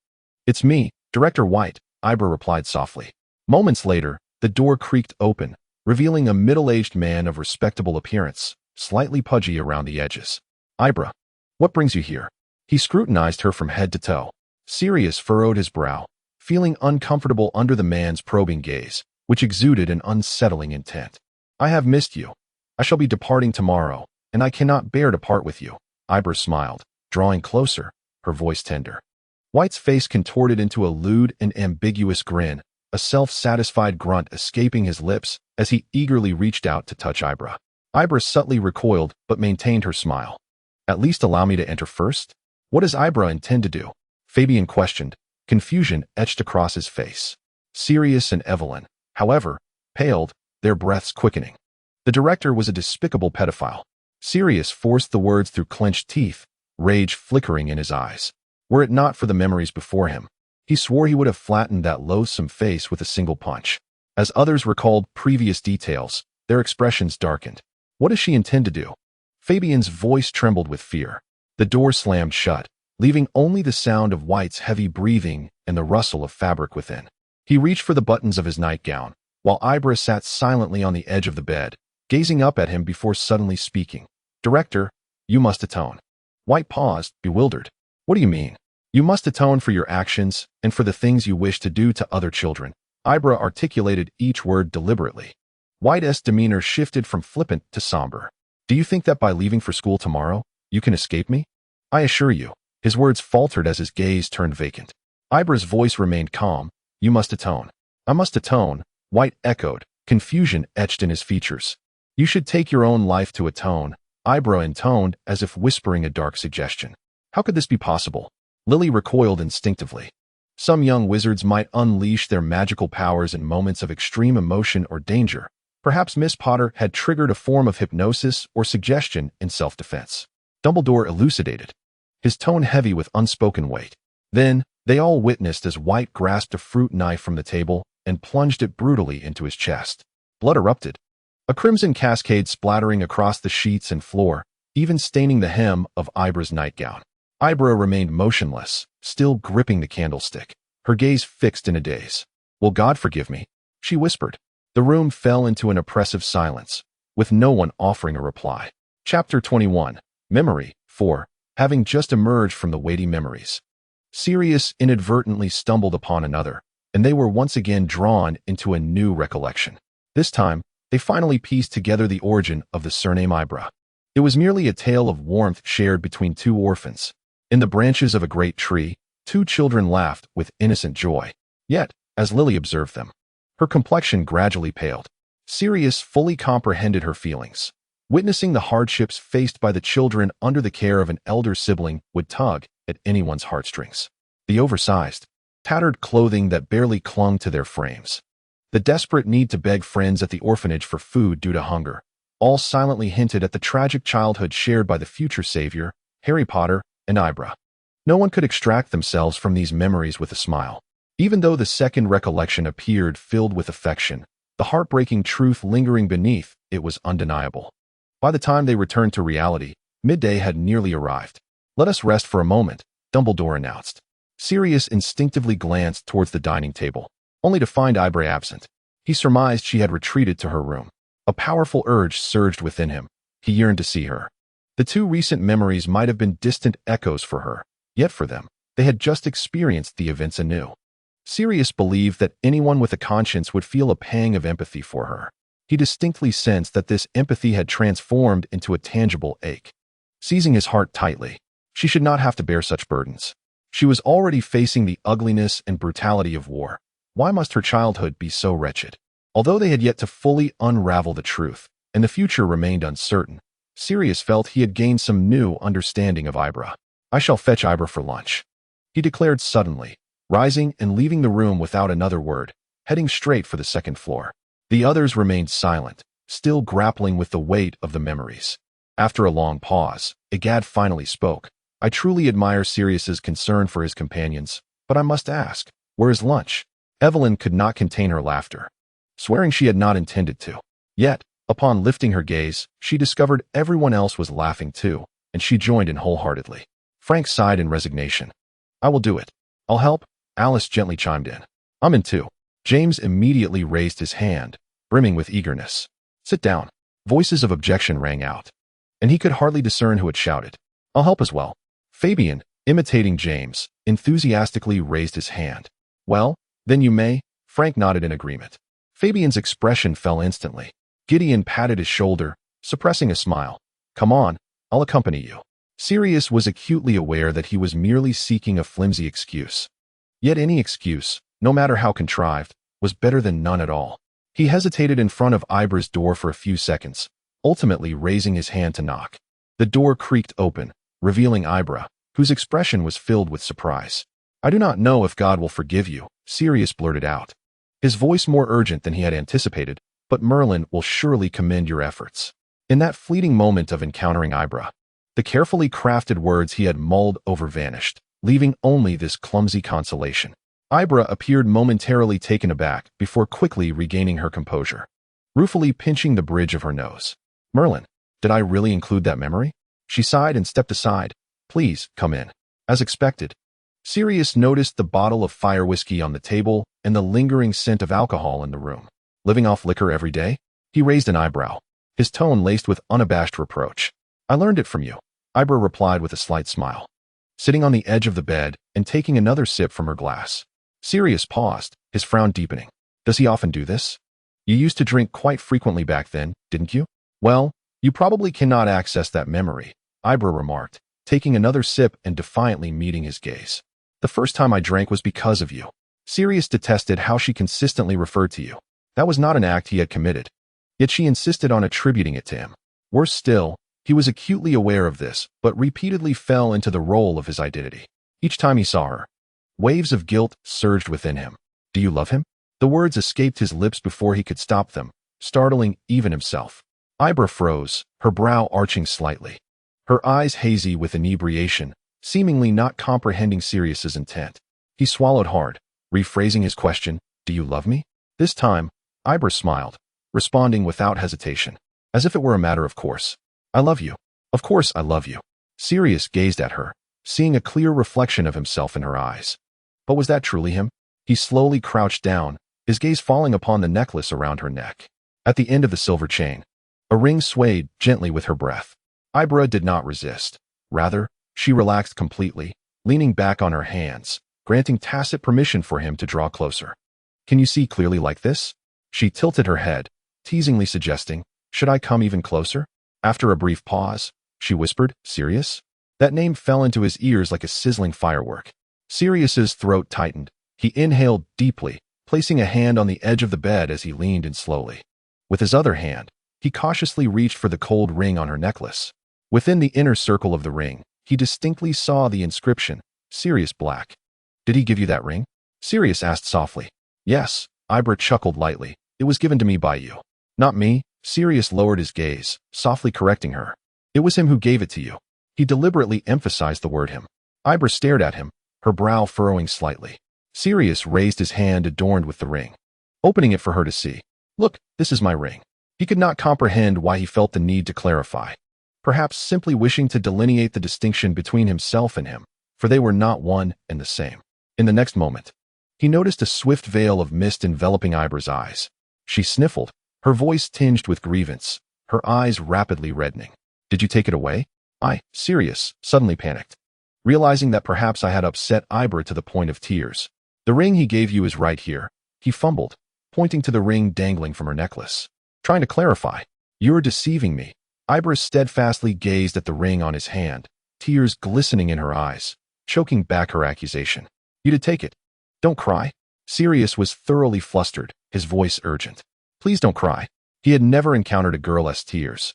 It's me, Director White, Ibra replied softly. Moments later, the door creaked open, revealing a middle-aged man of respectable appearance, slightly pudgy around the edges. Ibra, what brings you here? He scrutinized her from head to toe. Sirius furrowed his brow, feeling uncomfortable under the man's probing gaze, which exuded an unsettling intent. I have missed you. I shall be departing tomorrow, and I cannot bear to part with you. Ibra smiled, drawing closer, her voice tender. White's face contorted into a lewd and ambiguous grin, a self-satisfied grunt escaping his lips as he eagerly reached out to touch Ibra. Ibra subtly recoiled but maintained her smile. At least allow me to enter first? What does Ibra intend to do? Fabian questioned, confusion etched across his face. Sirius and Evelyn, however, paled, their breaths quickening. The director was a despicable pedophile. Sirius forced the words through clenched teeth, rage flickering in his eyes. Were it not for the memories before him, he swore he would have flattened that loathsome face with a single punch. As others recalled previous details, their expressions darkened. What does she intend to do? Fabian's voice trembled with fear. The door slammed shut, leaving only the sound of White's heavy breathing and the rustle of fabric within. He reached for the buttons of his nightgown, while Ibra sat silently on the edge of the bed, gazing up at him before suddenly speaking. Director, you must atone. White paused, bewildered. What do you mean? You must atone for your actions and for the things you wish to do to other children. Ibra articulated each word deliberately. White's demeanor shifted from flippant to somber. Do you think that by leaving for school tomorrow, you can escape me? I assure you. His words faltered as his gaze turned vacant. Ibra's voice remained calm. You must atone. I must atone, White echoed, confusion etched in his features. You should take your own life to atone, Ibra intoned as if whispering a dark suggestion. How could this be possible? Lily recoiled instinctively. Some young wizards might unleash their magical powers in moments of extreme emotion or danger. Perhaps Miss Potter had triggered a form of hypnosis or suggestion in self-defense. Dumbledore elucidated, his tone heavy with unspoken weight. Then, they all witnessed as White grasped a fruit knife from the table and plunged it brutally into his chest. Blood erupted, a crimson cascade splattering across the sheets and floor, even staining the hem of Ibra's nightgown. Ibra remained motionless, still gripping the candlestick, her gaze fixed in a daze. Will God forgive me? She whispered. The room fell into an oppressive silence, with no one offering a reply. Chapter 21. Memory 4. Having just emerged from the weighty memories, Sirius inadvertently stumbled upon another, and they were once again drawn into a new recollection. This time, they finally pieced together the origin of the surname Ibra. It was merely a tale of warmth shared between two orphans. In the branches of a great tree, two children laughed with innocent joy. Yet, as Lily observed them, her complexion gradually paled. Sirius fully comprehended her feelings. Witnessing the hardships faced by the children under the care of an elder sibling would tug at anyone's heartstrings. The oversized, tattered clothing that barely clung to their frames. The desperate need to beg friends at the orphanage for food due to hunger. all silently hinted at the tragic childhood shared by the future savior, Harry Potter, and Ibra. No one could extract themselves from these memories with a smile. Even though the second recollection appeared filled with affection, the heartbreaking truth lingering beneath it was undeniable. By the time they returned to reality, midday had nearly arrived. "Let us rest for a moment," Dumbledore announced. Sirius instinctively glanced towards the dining table, only to find Ibra absent. He surmised she had retreated to her room. A powerful urge surged within him. He yearned to see her. The two recent memories might have been distant echoes for her, yet for them, they had just experienced the events anew. Sirius believed that anyone with a conscience would feel a pang of empathy for her. He distinctly sensed that this empathy had transformed into a tangible ache. Seizing his heart tightly, she should not have to bear such burdens. She was already facing the ugliness and brutality of war. Why must her childhood be so wretched? Although they had yet to fully unravel the truth, and the future remained uncertain, Sirius felt he had gained some new understanding of Ibra. "I shall fetch Ibra for lunch," he declared suddenly, rising and leaving the room without another word, heading straight for the second floor. The others remained silent, still grappling with the weight of the memories. After a long pause, Egad finally spoke. "I truly admire Sirius's concern for his companions, but I must ask, where is lunch?" Evelyn could not contain her laughter, swearing she had not intended to. Yet, upon lifting her gaze, she discovered everyone else was laughing too, and she joined in wholeheartedly. Frank sighed in resignation. "I will do it. I'll help," Alice gently chimed in. "I'm in too." James immediately raised his hand, brimming with eagerness. "Sit down." Voices of objection rang out, and he could hardly discern who had shouted. "I'll help as well." Fabian, imitating James, enthusiastically raised his hand. "Well, then you may." Frank nodded in agreement. Fabian's expression fell instantly. Gideon patted his shoulder, suppressing a smile. "Come on, I'll accompany you." Sirius was acutely aware that he was merely seeking a flimsy excuse. Yet any excuse, no matter how contrived, was better than none at all. He hesitated in front of Ibra's door for a few seconds, ultimately raising his hand to knock. The door creaked open, revealing Ibra, whose expression was filled with surprise. "I do not know if God will forgive you," Sirius blurted out, his voice more urgent than he had anticipated, "but Merlin will surely commend your efforts." In that fleeting moment of encountering Ibra, the carefully crafted words he had mulled over vanished, leaving only this clumsy consolation. Ibra appeared momentarily taken aback before quickly regaining her composure, ruefully pinching the bridge of her nose. "Merlin, did I really include that memory?" She sighed and stepped aside. "Please, come in." As expected, Sirius noticed the bottle of fire whiskey on the table and the lingering scent of alcohol in the room. "Living off liquor every day?" He raised an eyebrow, his tone laced with unabashed reproach. "I learned it from you," Ibra replied with a slight smile, sitting on the edge of the bed and taking another sip from her glass. Sirius paused, his frown deepening. "Does he often do this?" "You used to drink quite frequently back then, didn't you?" "Well, you probably cannot access that memory," Ibra remarked, taking another sip and defiantly meeting his gaze. "The first time I drank was because of you." Sirius detested how she consistently referred to you. That was not an act he had committed, yet she insisted on attributing it to him. Worse still, he was acutely aware of this, but repeatedly fell into the role of his identity. Each time he saw her, waves of guilt surged within him. "Do you love him?" The words escaped his lips before he could stop them, startling even himself. Ibra froze, her brow arching slightly, her eyes hazy with inebriation, seemingly not comprehending Sirius's intent. He swallowed hard, rephrasing his question, "Do you love me?" This time, Ibra smiled, responding without hesitation, as if it were a matter of course. "I love you. Of course I love you." Sirius gazed at her, seeing a clear reflection of himself in her eyes. But was that truly him? He slowly crouched down, his gaze falling upon the necklace around her neck. At the end of the silver chain, a ring swayed gently with her breath. Ibra did not resist. Rather, she relaxed completely, leaning back on her hands, granting tacit permission for him to draw closer. "Can you see clearly like this?" She tilted her head, teasingly suggesting, "Should I come even closer?" After a brief pause, she whispered, "Sirius?" That name fell into his ears like a sizzling firework. Sirius's throat tightened. He inhaled deeply, placing a hand on the edge of the bed as he leaned in slowly. With his other hand, he cautiously reached for the cold ring on her necklace. Within the inner circle of the ring, he distinctly saw the inscription, Sirius Black. "Did he give you that ring?" Sirius asked softly. "Yes," Ibra chuckled lightly. "It was given to me by you." "Not me," Sirius lowered his gaze, softly correcting her. It was him who gave it to you. He deliberately emphasized the word him. Ibra stared at him, her brow furrowing slightly. Sirius raised his hand adorned with the ring, opening it for her to see. Look, this is my ring. He could not comprehend why he felt the need to clarify. Perhaps simply wishing to delineate the distinction between himself and him, for they were not one and the same. In the next moment, he noticed a swift veil of mist enveloping Ibra's eyes. She sniffled, her voice tinged with grievance, her eyes rapidly reddening. Did you take it away? Sirius suddenly panicked, realizing that perhaps I had upset Ibra to the point of tears. The ring he gave you is right here, he fumbled, pointing to the ring dangling from her necklace. Trying to clarify. You're deceiving me. Ibra steadfastly gazed at the ring on his hand, tears glistening in her eyes, choking back her accusation. You did take it. Don't cry. Sirius was thoroughly flustered, his voice urgent. Please don't cry. He had never encountered a girl's tears.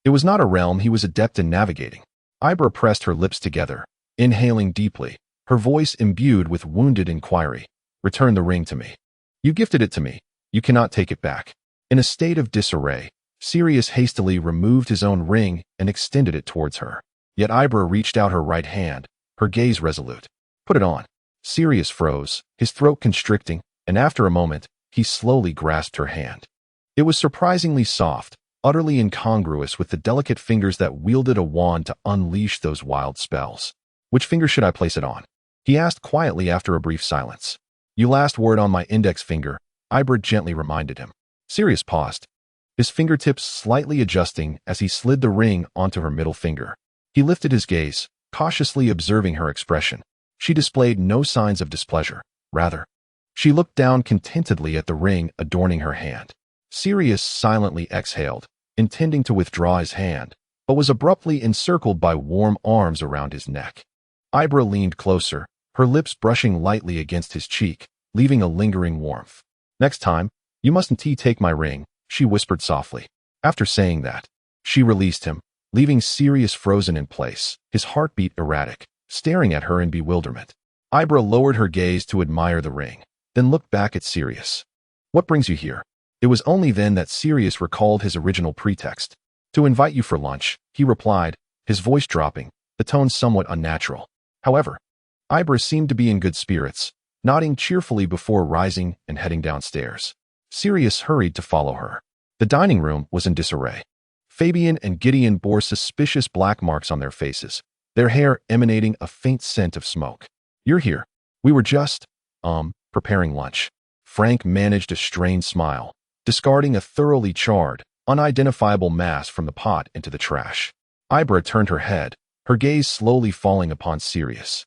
It was not a realm he was adept in navigating. Ibra pressed her lips together, inhaling deeply, her voice imbued with wounded inquiry. Return the ring to me. You gifted it to me. You cannot take it back. In a state of disarray, Sirius hastily removed his own ring and extended it towards her. Yet Ibra reached out her right hand, her gaze resolute. Put it on. Sirius froze, his throat constricting, and after a moment, he slowly grasped her hand. It was surprisingly soft, utterly incongruous with the delicate fingers that wielded a wand to unleash those wild spells. Which finger should I place it on? He asked quietly after a brief silence. You last word on my index finger, Ibra gently reminded him. Sirius paused, his fingertips slightly adjusting as he slid the ring onto her middle finger. He lifted his gaze, cautiously observing her expression. She displayed no signs of displeasure. Rather, she looked down contentedly at the ring adorning her hand. Sirius silently exhaled, intending to withdraw his hand, but was abruptly encircled by warm arms around his neck. Ibra leaned closer, her lips brushing lightly against his cheek, leaving a lingering warmth. Next time, you mustn't take my ring, she whispered softly. After saying that, she released him, leaving Sirius frozen in place, his heartbeat erratic, staring at her in bewilderment. Ibra lowered her gaze to admire the ring, then looked back at Sirius. What brings you here? It was only then that Sirius recalled his original pretext. To invite you for lunch, he replied, his voice dropping, the tone somewhat unnatural. However, Ibra seemed to be in good spirits, nodding cheerfully before rising and heading downstairs. Sirius hurried to follow her. The dining room was in disarray. Fabian and Gideon bore suspicious black marks on their faces, their hair emanating a faint scent of smoke. You're here. We were just, preparing lunch. Frank managed a strained smile, discarding a thoroughly charred, unidentifiable mass from the pot into the trash. Ibra turned her head, her gaze slowly falling upon Sirius.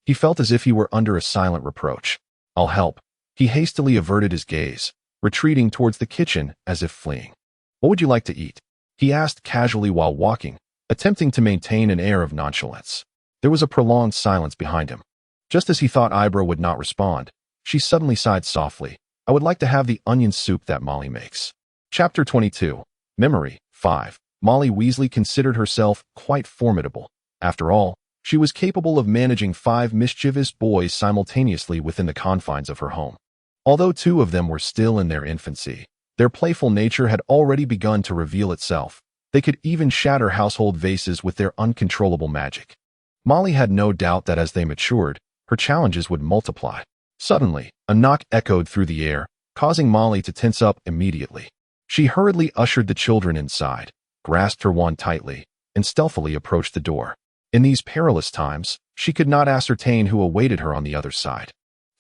He felt as if he were under a silent reproach. I'll help. He hastily averted his gaze, retreating towards the kitchen as if fleeing. What would you like to eat? He asked casually while walking, attempting to maintain an air of nonchalance. There was a prolonged silence behind him. Just as he thought Ibra would not respond, she suddenly sighed softly. I would like to have the onion soup that Molly makes. Chapter 22. Memory 5. Molly Weasley considered herself quite formidable. After all, she was capable of managing 5 mischievous boys simultaneously within the confines of her home. Although 2 of them were still in their infancy, their playful nature had already begun to reveal itself. They could even shatter household vases with their uncontrollable magic. Molly had no doubt that as they matured, her challenges would multiply. Suddenly, a knock echoed through the air, causing Molly to tense up immediately. She hurriedly ushered the children inside, grasped her wand tightly, and stealthily approached the door. In these perilous times, she could not ascertain who awaited her on the other side.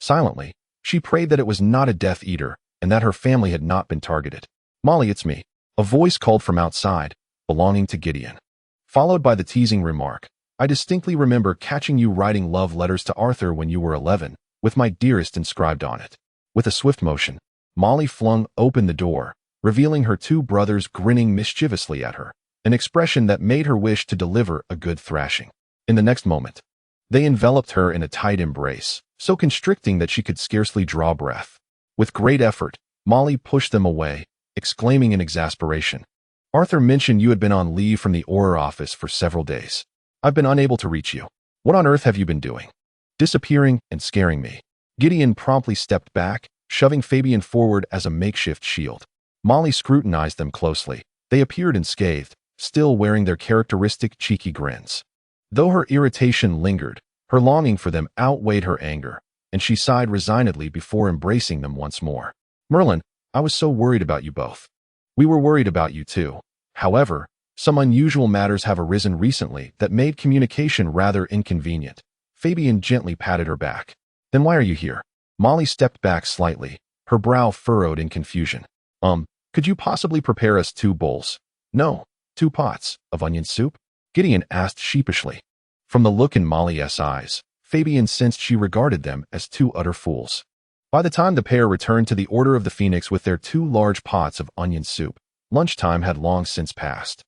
Silently, she prayed that it was not a Death Eater, and that her family had not been targeted. Molly, it's me. A voice called from outside, belonging to Gideon. Followed by the teasing remark, I distinctly remember catching you writing love letters to Arthur when you were 11, with my dearest inscribed on it. With a swift motion, Molly flung open the door, revealing her 2 brothers grinning mischievously at her, an expression that made her wish to deliver a good thrashing. In the next moment, they enveloped her in a tight embrace, so constricting that she could scarcely draw breath. With great effort, Molly pushed them away, exclaiming in exasperation, Arthur mentioned you had been on leave from the Auror office for several days. I've been unable to reach you. What on earth have you been doing? Disappearing and scaring me. Gideon promptly stepped back, shoving Fabian forward as a makeshift shield. Molly scrutinized them closely. They appeared unscathed, still wearing their characteristic cheeky grins. Though her irritation lingered, her longing for them outweighed her anger, and she sighed resignedly before embracing them once more. Merlin, I was so worried about you both. We were worried about you too. However, some unusual matters have arisen recently that made communication rather inconvenient. Fabian gently patted her back. Then why are you here? Molly stepped back slightly, her brow furrowed in confusion. Could you possibly prepare us 2 bowls? No, 2 pots of onion soup? Gideon asked sheepishly. From the look in Molly's eyes, Fabian sensed she regarded them as 2 utter fools. By the time the pair returned to the Order of the Phoenix with their 2 large pots of onion soup, lunchtime had long since passed.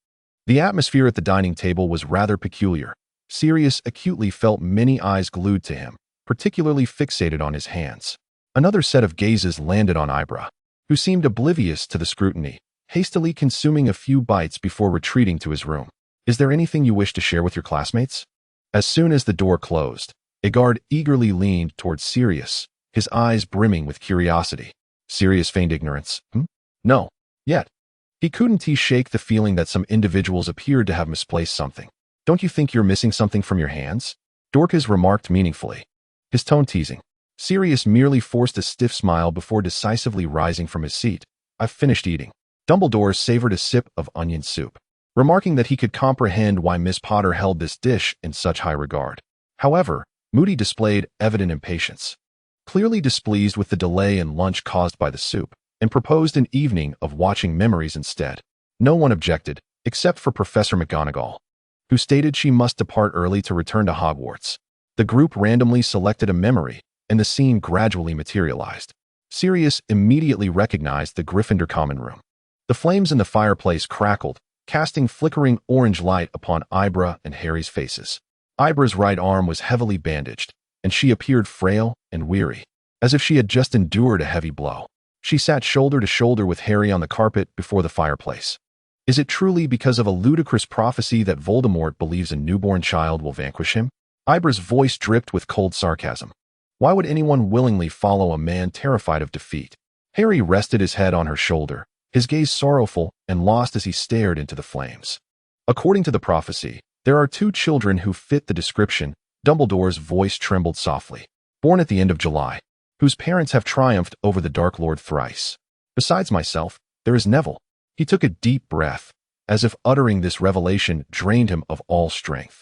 The atmosphere at the dining table was rather peculiar. Sirius acutely felt many eyes glued to him, particularly fixated on his hands. Another set of gazes landed on Ibra, who seemed oblivious to the scrutiny, hastily consuming a few bites before retreating to his room. Is there anything you wish to share with your classmates? As soon as the door closed, a guard eagerly leaned towards Sirius, his eyes brimming with curiosity. Sirius feigned ignorance. No, yet. He couldn't shake the feeling that some individuals appeared to have misplaced something. Don't you think you're missing something from your hands? Dorcas remarked meaningfully, his tone teasing. Sirius merely forced a stiff smile before decisively rising from his seat. I've finished eating. Dumbledore savored a sip of onion soup, remarking that he could comprehend why Miss Potter held this dish in such high regard. However, Moody displayed evident impatience, clearly displeased with the delay in lunch caused by the soup, and proposed an evening of watching memories instead. No one objected, except for Professor McGonagall, who stated she must depart early to return to Hogwarts. The group randomly selected a memory, and the scene gradually materialized. Sirius immediately recognized the Gryffindor common room. The flames in the fireplace crackled, casting flickering orange light upon Ibra and Harry's faces. Ibra's right arm was heavily bandaged, and she appeared frail and weary, as if she had just endured a heavy blow. She sat shoulder to shoulder with Harry on the carpet before the fireplace. Is it truly because of a ludicrous prophecy that Voldemort believes a newborn child will vanquish him? Ibra's voice dripped with cold sarcasm. Why would anyone willingly follow a man terrified of defeat? Harry rested his head on her shoulder, his gaze sorrowful and lost as he stared into the flames. According to the prophecy, there are 2 children who fit the description. Dumbledore's voice trembled softly. Born at the end of July, whose parents have triumphed over the Dark Lord thrice. Besides myself, there is Neville. He took a deep breath, as if uttering this revelation drained him of all strength.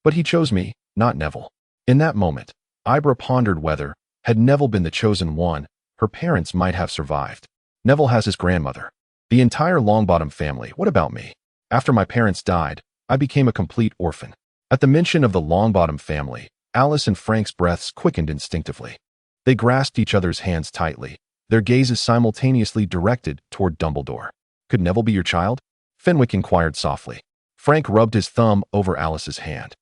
But he chose me, not Neville. In that moment, Ibra pondered whether, had Neville been the chosen one, her parents might have survived. Neville has his grandmother. The entire Longbottom family. What about me? After my parents died, I became a complete orphan. At the mention of the Longbottom family, Alice and Frank's breaths quickened instinctively. They grasped each other's hands tightly, their gazes simultaneously directed toward Dumbledore. Could Neville be your child? Fenwick inquired softly. Frank rubbed his thumb over Alice's hand,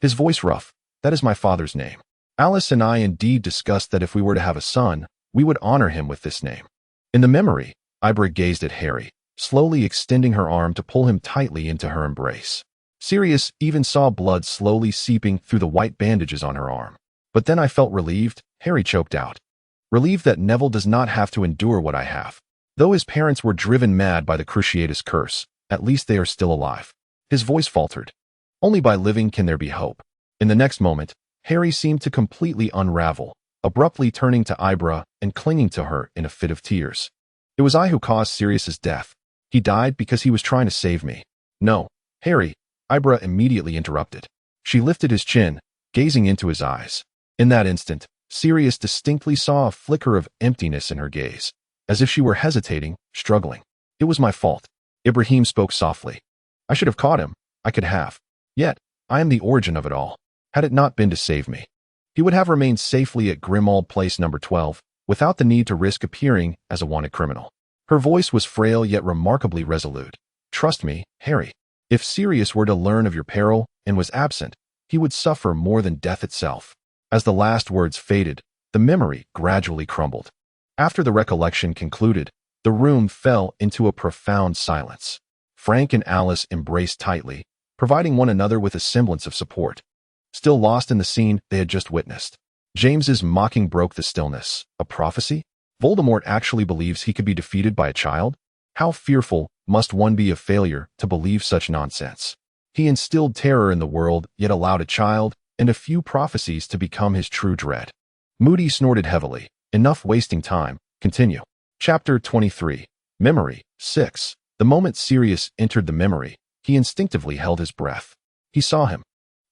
his voice rough. That is my father's name. Alice and I indeed discussed that if we were to have a son, we would honor him with this name. In the memory, Ibra gazed at Harry, slowly extending her arm to pull him tightly into her embrace. Sirius even saw blood slowly seeping through the white bandages on her arm. But then I felt relieved, Harry choked out. Relieved that Neville does not have to endure what I have. Though his parents were driven mad by the Cruciatus curse, at least they are still alive. His voice faltered. Only by living can there be hope. In the next moment, Harry seemed to completely unravel, abruptly turning to Ibra and clinging to her in a fit of tears. It was I who caused Sirius's death. He died because he was trying to save me. No, Harry, Ibra immediately interrupted. She lifted his chin, gazing into his eyes. In that instant, Sirius distinctly saw a flicker of emptiness in her gaze, as if she were hesitating, struggling. It was my fault. Ibrahim spoke softly. I should have caught him. I could have. Yet, I am the origin of it all. Had it not been to save me, he would have remained safely at Grimmauld Place No. 12, without the need to risk appearing as a wanted criminal. Her voice was frail yet remarkably resolute. Trust me, Harry. If Sirius were to learn of your peril and was absent, he would suffer more than death itself. As the last words faded, the memory gradually crumbled. After the recollection concluded, the room fell into a profound silence. Frank and Alice embraced tightly, providing one another with a semblance of support. Still lost in the scene they had just witnessed, James's mocking broke the stillness. A prophecy? Voldemort actually believes he could be defeated by a child? How fearful must one be of failure to believe such nonsense? He instilled terror in the world, yet allowed a child and a few prophecies to become his true dread. Moody snorted heavily. Enough wasting time. Continue. Chapter 23. Memory. 6. The moment Sirius entered the memory, he instinctively held his breath. He saw him.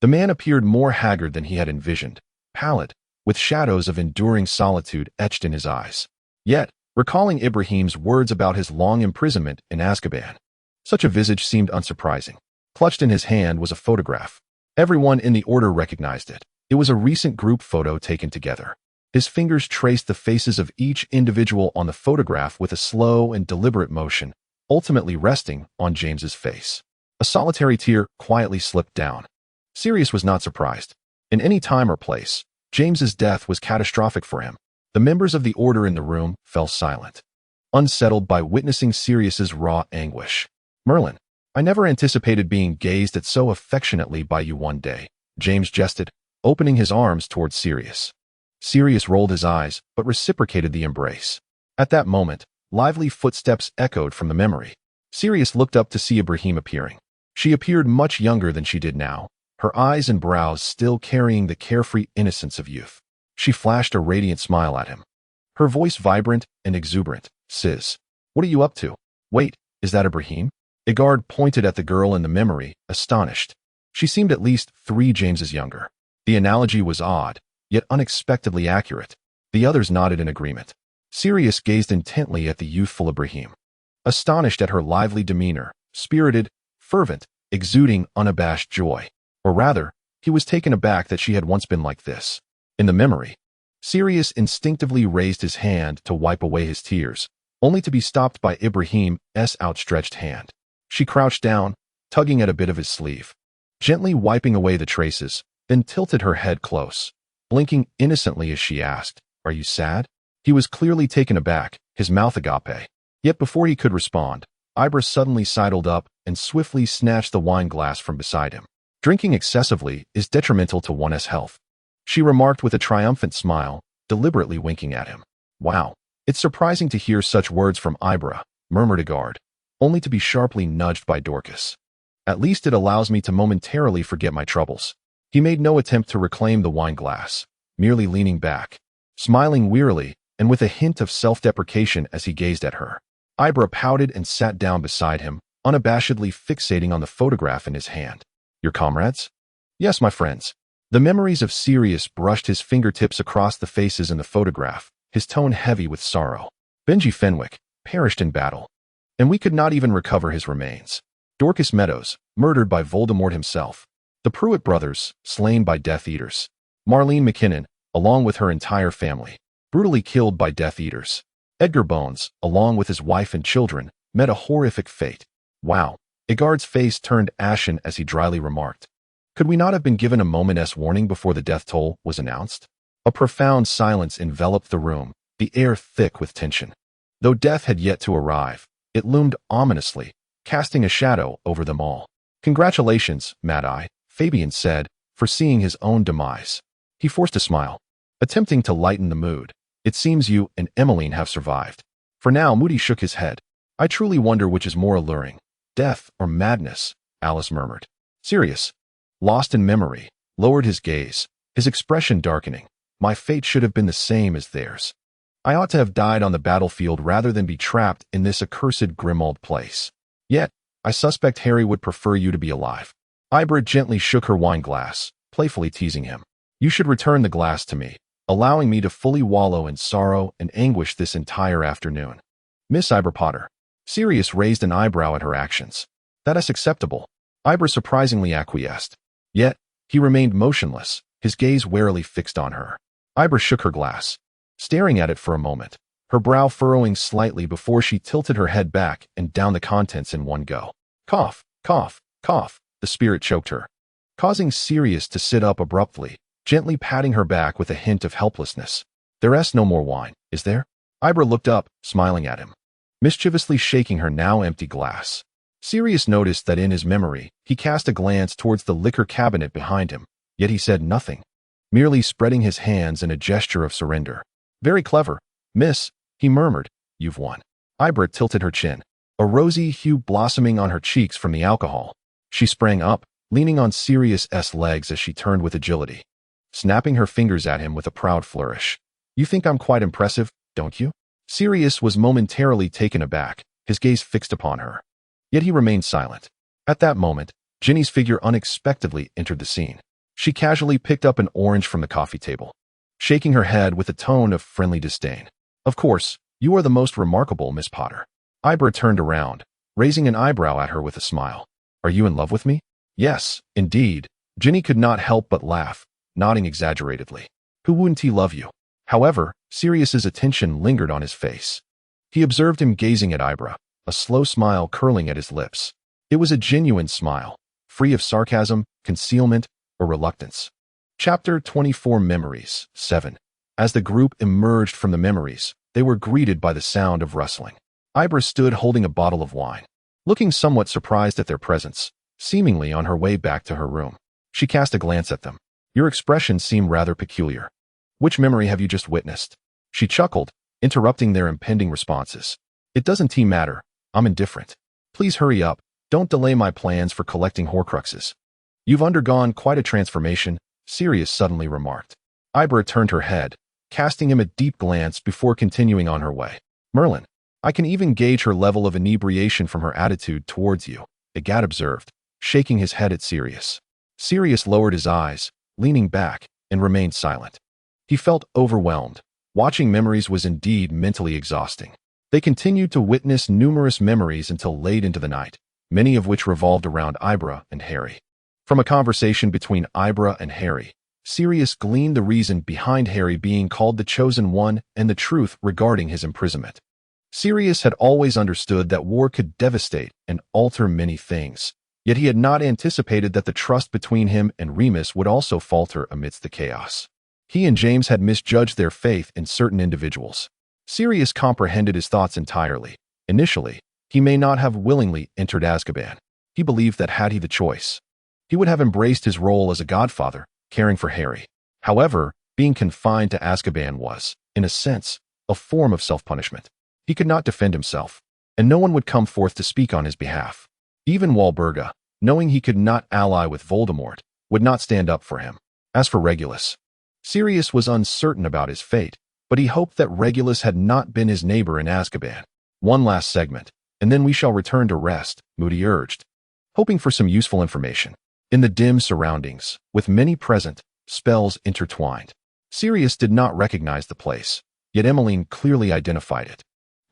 The man appeared more haggard than he had envisioned, pallid, with shadows of enduring solitude etched in his eyes. Yet, recalling Ibrahim's words about his long imprisonment in Azkaban, such a visage seemed unsurprising. Clutched in his hand was a photograph. Everyone in the order recognized it. It was a recent group photo taken together. His fingers traced the faces of each individual on the photograph with a slow and deliberate motion, ultimately resting on James's face. A solitary tear quietly slipped down. Sirius was not surprised. In any time or place, James's death was catastrophic for him. The members of the order in the room fell silent, unsettled by witnessing Sirius's raw anguish. "Merlin, I never anticipated being gazed at so affectionately by you one day," James jested, opening his arms towards Sirius. Sirius rolled his eyes, but reciprocated the embrace. At that moment, lively footsteps echoed from the memory. Sirius looked up to see Ibrahim appearing. She appeared much younger than she did now, her eyes and brows still carrying the carefree innocence of youth. She flashed a radiant smile at him. Her voice vibrant and exuberant. "Sis, what are you up to? Wait, is that Ibrahim?" Igard pointed at the girl in the memory, astonished. She seemed at least 3 Jameses younger. The analogy was odd, yet unexpectedly accurate. The others nodded in agreement. Sirius gazed intently at the youthful Ibrahim, astonished at her lively demeanor, spirited, fervent, exuding unabashed joy. Or rather, he was taken aback that she had once been like this. In the memory, Sirius instinctively raised his hand to wipe away his tears, only to be stopped by Ibrahim's outstretched hand. She crouched down, tugging at a bit of his sleeve, gently wiping away the traces, then tilted her head close, blinking innocently as she asked, "Are you sad?" He was clearly taken aback, his mouth agape. Yet before he could respond, Ibra suddenly sidled up and swiftly snatched the wine glass from beside him. "Drinking excessively is detrimental to one's health," she remarked with a triumphant smile, deliberately winking at him. "Wow, it's surprising to hear such words from Ibra," murmured Igard, only to be sharply nudged by Dorcas. "At least it allows me to momentarily forget my troubles." He made no attempt to reclaim the wine glass, merely leaning back, smiling wearily and with a hint of self-deprecation as he gazed at her. Ibra pouted and sat down beside him, unabashedly fixating on the photograph in his hand. "Your comrades?" "Yes, my friends." The memories of Sirius brushed his fingertips across the faces in the photograph, his tone heavy with sorrow. "Benji Fenwick perished in battle, and we could not even recover his remains. Dorcas Meadows, murdered by Voldemort himself. The Pruitt brothers, slain by Death Eaters. Marlene McKinnon, along with her entire family, brutally killed by Death Eaters. Edgar Bones, along with his wife and children, met a horrific fate." "Wow." Igard's face turned ashen as he dryly remarked. "Could we not have been given a moment's warning before the death toll was announced?" A profound silence enveloped the room, the air thick with tension. Though death had yet to arrive, it loomed ominously, casting a shadow over them all. "Congratulations, Mad-Eye," Fabian said, foreseeing his own demise. He forced a smile, attempting to lighten the mood. "It seems you and Emmeline have survived." For now, Moody shook his head. "I truly wonder which is more alluring, death or madness," Alice murmured. Sirius, lost in memory, lowered his gaze, his expression darkening. "My fate should have been the same as theirs. I ought to have died on the battlefield rather than be trapped in this accursed grim old place. Yet, I suspect Harry would prefer you to be alive." Ibra gently shook her wine glass, playfully teasing him. "You should return the glass to me, allowing me to fully wallow in sorrow and anguish this entire afternoon." "Miss Ibra Potter." Sirius raised an eyebrow at her actions. "That is acceptable." Ibra surprisingly acquiesced. Yet, he remained motionless, his gaze warily fixed on her. Ibra shook her glass, staring at it for a moment, her brow furrowing slightly before she tilted her head back and downed the contents in one go. "Cough, cough, cough," the spirit choked her, causing Sirius to sit up abruptly, gently patting her back with a hint of helplessness. "There's no more wine, is there?" Ibra looked up, smiling at him, mischievously shaking her now empty glass. Sirius noticed that in his memory, he cast a glance towards the liquor cabinet behind him, yet he said nothing, merely spreading his hands in a gesture of surrender. "Very clever, miss," he murmured. "You've won." Ibra tilted her chin. a rosy hue blossoming on her cheeks from the alcohol. She sprang up, leaning on Sirius's legs as she turned with agility, snapping her fingers at him with a proud flourish. "You think I'm quite impressive, don't you?" Sirius was momentarily taken aback, his gaze fixed upon her. Yet he remained silent. At that moment, Ginny's figure unexpectedly entered the scene. She casually picked up an orange from the coffee table, shaking her head with a tone of friendly disdain. "Of course, you are the most remarkable, Miss Potter." Ibra turned around, raising an eyebrow at her with a smile. "Are you in love with me?" "Yes, indeed." Ginny could not help but laugh, nodding exaggeratedly. "Who wouldn't he love you?" However, Sirius's attention lingered on his face. He observed him gazing at Ibra, a slow smile curling at his lips. It was a genuine smile, free of sarcasm, concealment, or reluctance. Chapter 24 Memories 7. As the group emerged from the memories, they were greeted by the sound of rustling. Ibra stood holding a bottle of wine, looking somewhat surprised at their presence, seemingly on her way back to her room. She cast a glance at them. "Your expressions seem rather peculiar. Which memory have you just witnessed?" She chuckled, interrupting their impending responses. "It doesn't matter. I'm indifferent. Please hurry up. Don't delay my plans for collecting Horcruxes." "You've undergone quite a transformation," Sirius suddenly remarked. Ibra turned her head, casting him a deep glance before continuing on her way. "Merlin, I can even gauge her level of inebriation from her attitude towards you," Agat observed, shaking his head at Sirius. Sirius lowered his eyes, leaning back, and remained silent. He felt overwhelmed. Watching memories was indeed mentally exhausting. They continued to witness numerous memories until late into the night, many of which revolved around Ibra and Harry. From a conversation between Ibra and Harry, Sirius gleaned the reason behind Harry being called the Chosen One and the truth regarding his imprisonment. Sirius had always understood that war could devastate and alter many things, yet he had not anticipated that the trust between him and Remus would also falter amidst the chaos. He and James had misjudged their faith in certain individuals. Sirius comprehended his thoughts entirely. Initially, he may not have willingly entered Azkaban. He believed that had he the choice, he would have embraced his role as a godfather, caring for Harry. However, being confined to Azkaban was, in a sense, a form of self-punishment. He could not defend himself, and no one would come forth to speak on his behalf. Even Walburga, knowing he could not ally with Voldemort, would not stand up for him. As for Regulus, Sirius was uncertain about his fate, but he hoped that Regulus had not been his neighbor in Azkaban. "One last segment, and then we shall return to rest," Moody urged, hoping for some useful information. In the dim surroundings, with many present, spells intertwined. Sirius did not recognize the place, yet Emmeline clearly identified it.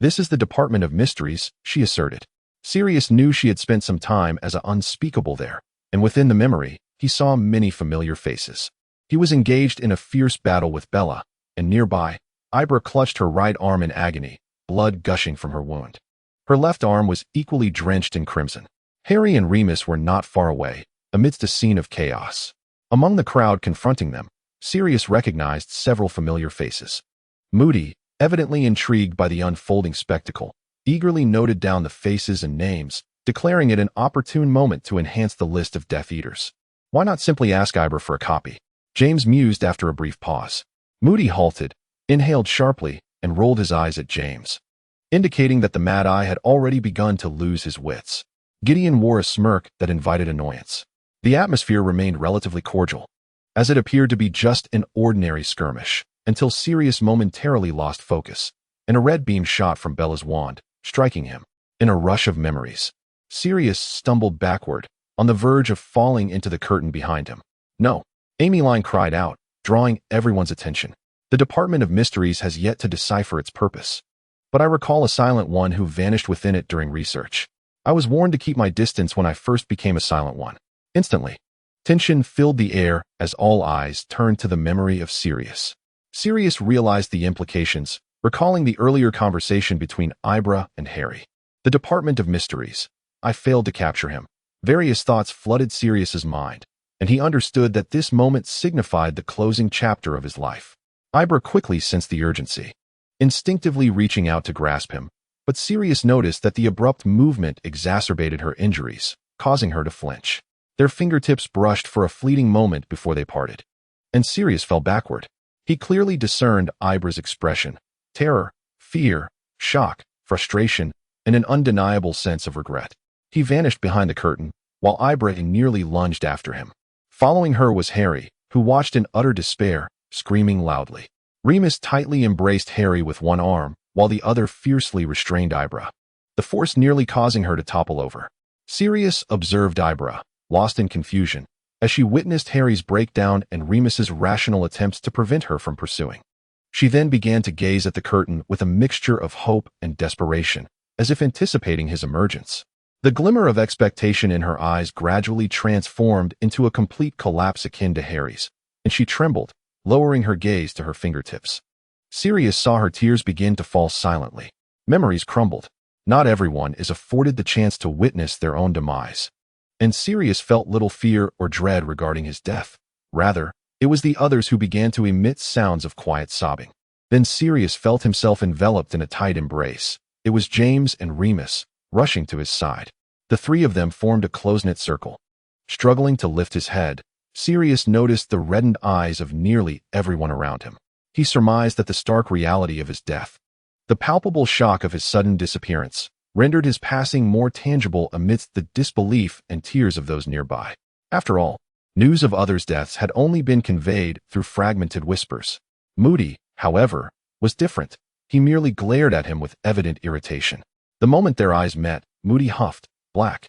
"This is the Department of Mysteries," she asserted. Sirius knew she had spent some time as an unspeakable there, and within the memory, he saw many familiar faces. He was engaged in a fierce battle with Bella, and nearby, Ibra clutched her right arm in agony, blood gushing from her wound. Her left arm was equally drenched in crimson. Harry and Remus were not far away, amidst a scene of chaos. Among the crowd confronting them, Sirius recognized several familiar faces. Moody, evidently intrigued by the unfolding spectacle, eagerly noted down the faces and names, declaring it an opportune moment to enhance the list of Death Eaters. Why not simply ask Ibra for a copy? James mused after a brief pause. Moody halted, inhaled sharply, and rolled his eyes at James, indicating that the Mad Eye had already begun to lose his wits. Gideon wore a smirk that invited annoyance. The atmosphere remained relatively cordial, as it appeared to be just an ordinary skirmish, until Sirius momentarily lost focus, and a red beam shot from Bella's wand, striking him. In a rush of memories, Sirius stumbled backward, on the verge of falling into the curtain behind him. "No!" Emmeline cried out, drawing everyone's attention. "The Department of Mysteries has yet to decipher its purpose. But I recall a Silent One who vanished within it during research. I was warned to keep my distance when I first became a Silent One." Instantly, tension filled the air as all eyes turned to the memory of Sirius. Sirius realized the implications, recalling the earlier conversation between Ibra and Harry. "The Department of Mysteries. I failed to capture him." Various thoughts flooded Sirius's mind, and he understood that this moment signified the closing chapter of his life. Ibra quickly sensed the urgency, instinctively reaching out to grasp him, but Sirius noticed that the abrupt movement exacerbated her injuries, causing her to flinch. Their fingertips brushed for a fleeting moment before they parted, and Sirius fell backward. He clearly discerned Ibra's expression: terror, fear, shock, frustration, and an undeniable sense of regret. He vanished behind the curtain, while Ibra nearly lunged after him. Following her was Harry, who watched in utter despair, screaming loudly. Remus tightly embraced Harry with one arm, while the other fiercely restrained Ibra, the force nearly causing her to topple over. Sirius observed Ibra, lost in confusion, as she witnessed Harry's breakdown and Remus's rational attempts to prevent her from pursuing. She then began to gaze at the curtain with a mixture of hope and desperation, as if anticipating his emergence. The glimmer of expectation in her eyes gradually transformed into a complete collapse akin to Harry's, and she trembled, lowering her gaze to her fingertips. Sirius saw her tears begin to fall silently. Memories crumbled. Not everyone is afforded the chance to witness their own demise. And Sirius felt little fear or dread regarding his death. Rather, it was the others who began to emit sounds of quiet sobbing. Then Sirius felt himself enveloped in a tight embrace. It was James and Remus, rushing to his side. The three of them formed a close-knit circle. Struggling to lift his head, Sirius noticed the reddened eyes of nearly everyone around him. He surmised that the stark reality of his death, the palpable shock of his sudden disappearance, rendered his passing more tangible amidst the disbelief and tears of those nearby. After all, news of others' deaths had only been conveyed through fragmented whispers. Moody, however, was different. He merely glared at him with evident irritation. The moment their eyes met, Moody huffed, "Black.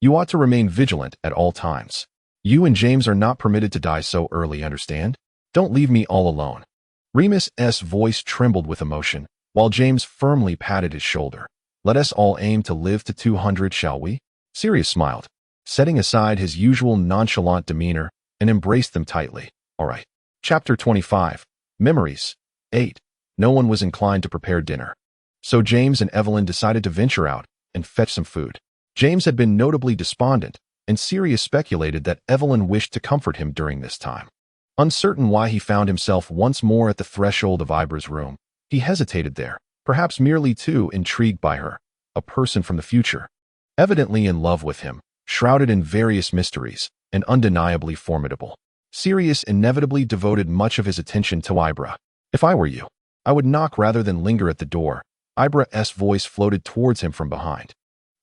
You ought to remain vigilant at all times. You and James are not permitted to die so early, understand? Don't leave me all alone." Remus's voice trembled with emotion, while James firmly patted his shoulder. "Let us all aim to live to 200, shall we?" Sirius smiled, setting aside his usual nonchalant demeanor, and embraced them tightly. "All right." Chapter 25. Memories. 8. No one was inclined to prepare dinner. So James and Evelyn decided to venture out and fetch some food. James had been notably despondent, and Sirius speculated that Evelyn wished to comfort him during this time. Uncertain why he found himself once more at the threshold of Ibra's room, he hesitated there, perhaps merely too intrigued by her, a person from the future, evidently in love with him, shrouded in various mysteries, and undeniably formidable. Sirius inevitably devoted much of his attention to Ibra. "If I were you, I would knock rather than linger at the door." Ibra's voice floated towards him from behind.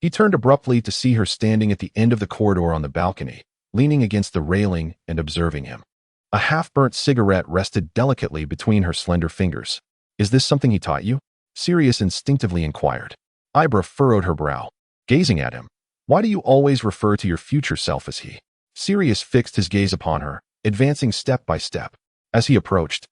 He turned abruptly to see her standing at the end of the corridor on the balcony, leaning against the railing and observing him. A half-burnt cigarette rested delicately between her slender fingers. "Is this something he taught you?" Sirius instinctively inquired. Ibra furrowed her brow, gazing at him. "Why do you always refer to your future self as he?" Sirius fixed his gaze upon her, advancing step by step. As he approached,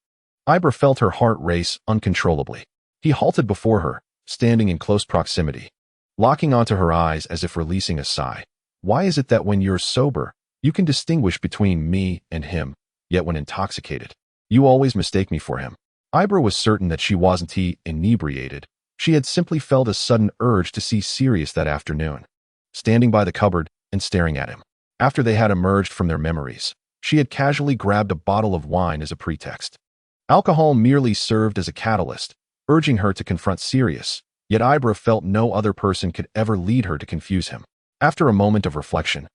Ibra felt her heart race uncontrollably. He halted before her, standing in close proximity, locking onto her eyes as if releasing a sigh. "Why is it that when you're sober, you can distinguish between me and him, yet when intoxicated, you always mistake me for him?" Ibra was certain that she wasn't inebriated. She had simply felt a sudden urge to see Sirius that afternoon, standing by the cupboard and staring at him. After they had emerged from their memories, she had casually grabbed a bottle of wine as a pretext. Alcohol merely served as a catalyst, urging her to confront Sirius, yet Ibra felt no other person could ever lead her to confuse him. After a moment of reflection,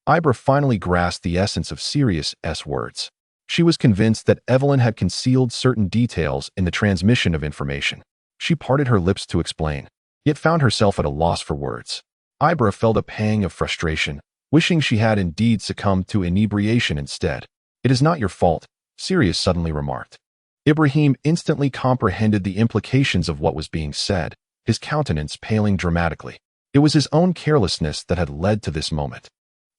Ibra finally grasped the essence of Sirius's words. She was convinced that Evelyn had concealed certain details in the transmission of information. She parted her lips to explain, yet found herself at a loss for words. Ibra felt a pang of frustration, wishing she had indeed succumbed to inebriation instead. "It is not your fault," Sirius suddenly remarked. Ibrahim instantly comprehended the implications of what was being said, his countenance paling dramatically. It was his own carelessness that had led to this moment.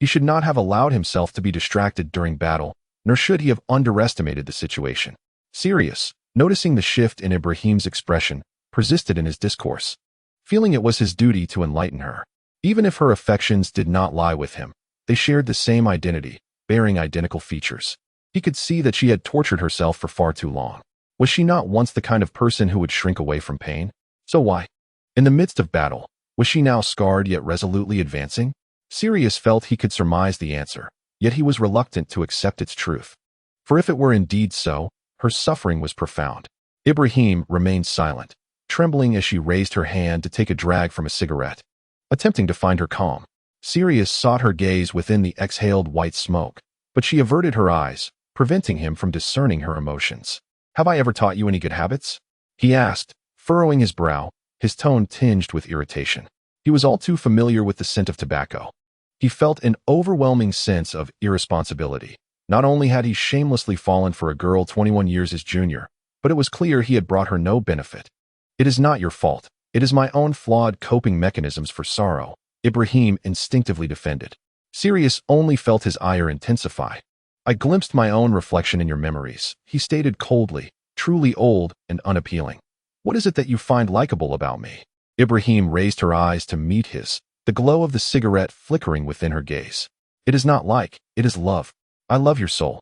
He should not have allowed himself to be distracted during battle, nor should he have underestimated the situation. Sirius, noticing the shift in Ibrahim's expression, persisted in his discourse, feeling it was his duty to enlighten her. Even if her affections did not lie with him, they shared the same identity, bearing identical features. He could see that she had tortured herself for far too long. Was she not once the kind of person who would shrink away from pain? So why? In the midst of battle, was she now scarred yet resolutely advancing? Sirius felt he could surmise the answer, yet he was reluctant to accept its truth. For if it were indeed so, her suffering was profound. Ibrahim remained silent, trembling as she raised her hand to take a drag from a cigarette, attempting to find her calm. Sirius sought her gaze within the exhaled white smoke, but she averted her eyes, preventing him from discerning her emotions. "Have I ever taught you any good habits?" he asked, furrowing his brow, his tone tinged with irritation. He was all too familiar with the scent of tobacco. He felt an overwhelming sense of irresponsibility. Not only had he shamelessly fallen for a girl 21 years his junior, but it was clear he had brought her no benefit. "It is not your fault. It is my own flawed coping mechanisms for sorrow," Ibrahim instinctively defended. Sirius only felt his ire intensify. "I glimpsed my own reflection in your memories," he stated coldly, truly old and unappealing. "What is it that you find likable about me?" Ibrahim raised her eyes to meet his, the glow of the cigarette flickering within her gaze. "It is not like, it is love. I love your soul."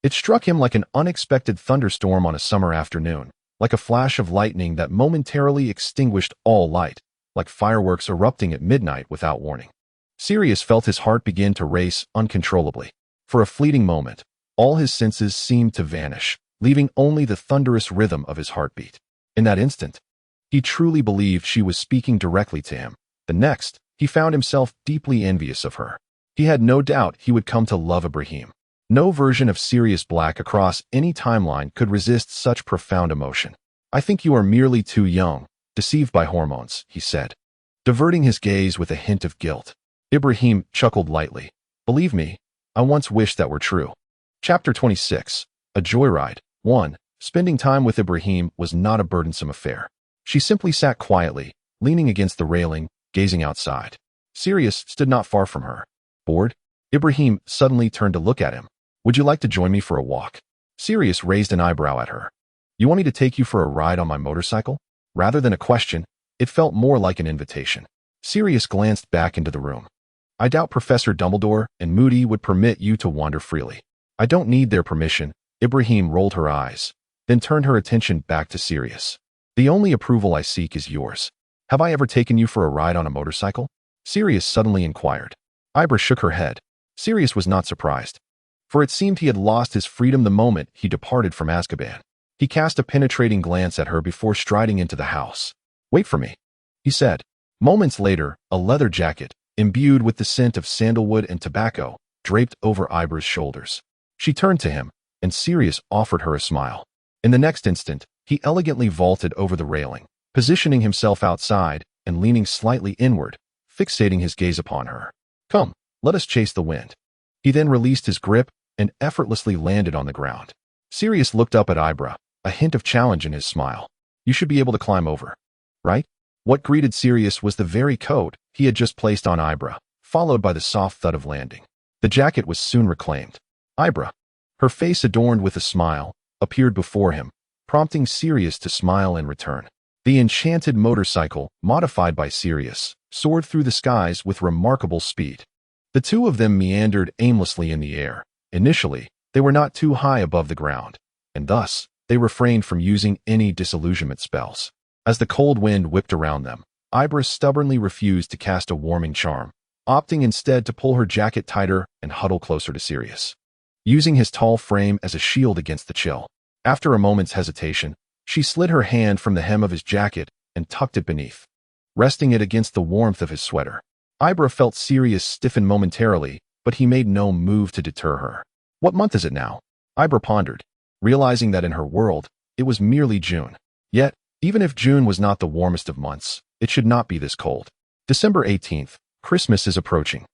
It struck him like an unexpected thunderstorm on a summer afternoon, like a flash of lightning that momentarily extinguished all light, like fireworks erupting at midnight without warning. Sirius felt his heart begin to race uncontrollably. For a fleeting moment, all his senses seemed to vanish, leaving only the thunderous rhythm of his heartbeat. In that instant, he truly believed she was speaking directly to him. The next, he found himself deeply envious of her. He had no doubt he would come to love Ibrahim. No version of Sirius Black across any timeline could resist such profound emotion. "I think you are merely too young, deceived by hormones," he said, diverting his gaze with a hint of guilt. Ibrahim chuckled lightly. "Believe me, I once wished that were true." Chapter 26. A Joyride. 1. Spending time with Ibrahim was not a burdensome affair. She simply sat quietly, leaning against the railing, gazing outside. Sirius stood not far from her. Bored? Ibrahim suddenly turned to look at him. "Would you like to join me for a walk?" Sirius raised an eyebrow at her. "You want me to take you for a ride on my motorcycle?" Rather than a question, it felt more like an invitation. Sirius glanced back into the room. "I doubt Professor Dumbledore and Moody would permit you to wander freely." "I don't need their permission." Ibrahim rolled her eyes, then turned her attention back to Sirius. "The only approval I seek is yours. Have I ever taken you for a ride on a motorcycle?" Sirius suddenly inquired. Ibra shook her head. Sirius was not surprised, for it seemed he had lost his freedom the moment he departed from Azkaban. He cast a penetrating glance at her before striding into the house. "Wait for me," he said. Moments later, a leather jacket, imbued with the scent of sandalwood and tobacco, draped over Ibra's shoulders. She turned to him, and Sirius offered her a smile. In the next instant, he elegantly vaulted over the railing, positioning himself outside and leaning slightly inward, fixating his gaze upon her. "Come, let us chase the wind." He then released his grip and effortlessly landed on the ground. Sirius looked up at Ibra, a hint of challenge in his smile. "You should be able to climb over, right?" What greeted Sirius was the very coat he had just placed on Ibra, followed by the soft thud of landing. The jacket was soon reclaimed. Ibra, her face adorned with a smile, appeared before him, prompting Sirius to smile in return. The enchanted motorcycle, modified by Sirius, soared through the skies with remarkable speed. The two of them meandered aimlessly in the air. Initially, they were not too high above the ground, and thus, they refrained from using any disillusionment spells. As the cold wind whipped around them, Ibra stubbornly refused to cast a warming charm, opting instead to pull her jacket tighter and huddle closer to Sirius, using his tall frame as a shield against the chill. After a moment's hesitation, she slid her hand from the hem of his jacket and tucked it beneath, resting it against the warmth of his sweater. Ibra felt Sirius stiffen momentarily, but he made no move to deter her. "What month is it now?" Ibra pondered, realizing that in her world, it was merely June. Yet, even if June was not the warmest of months, it should not be this cold. "December 18th, Christmas is approaching."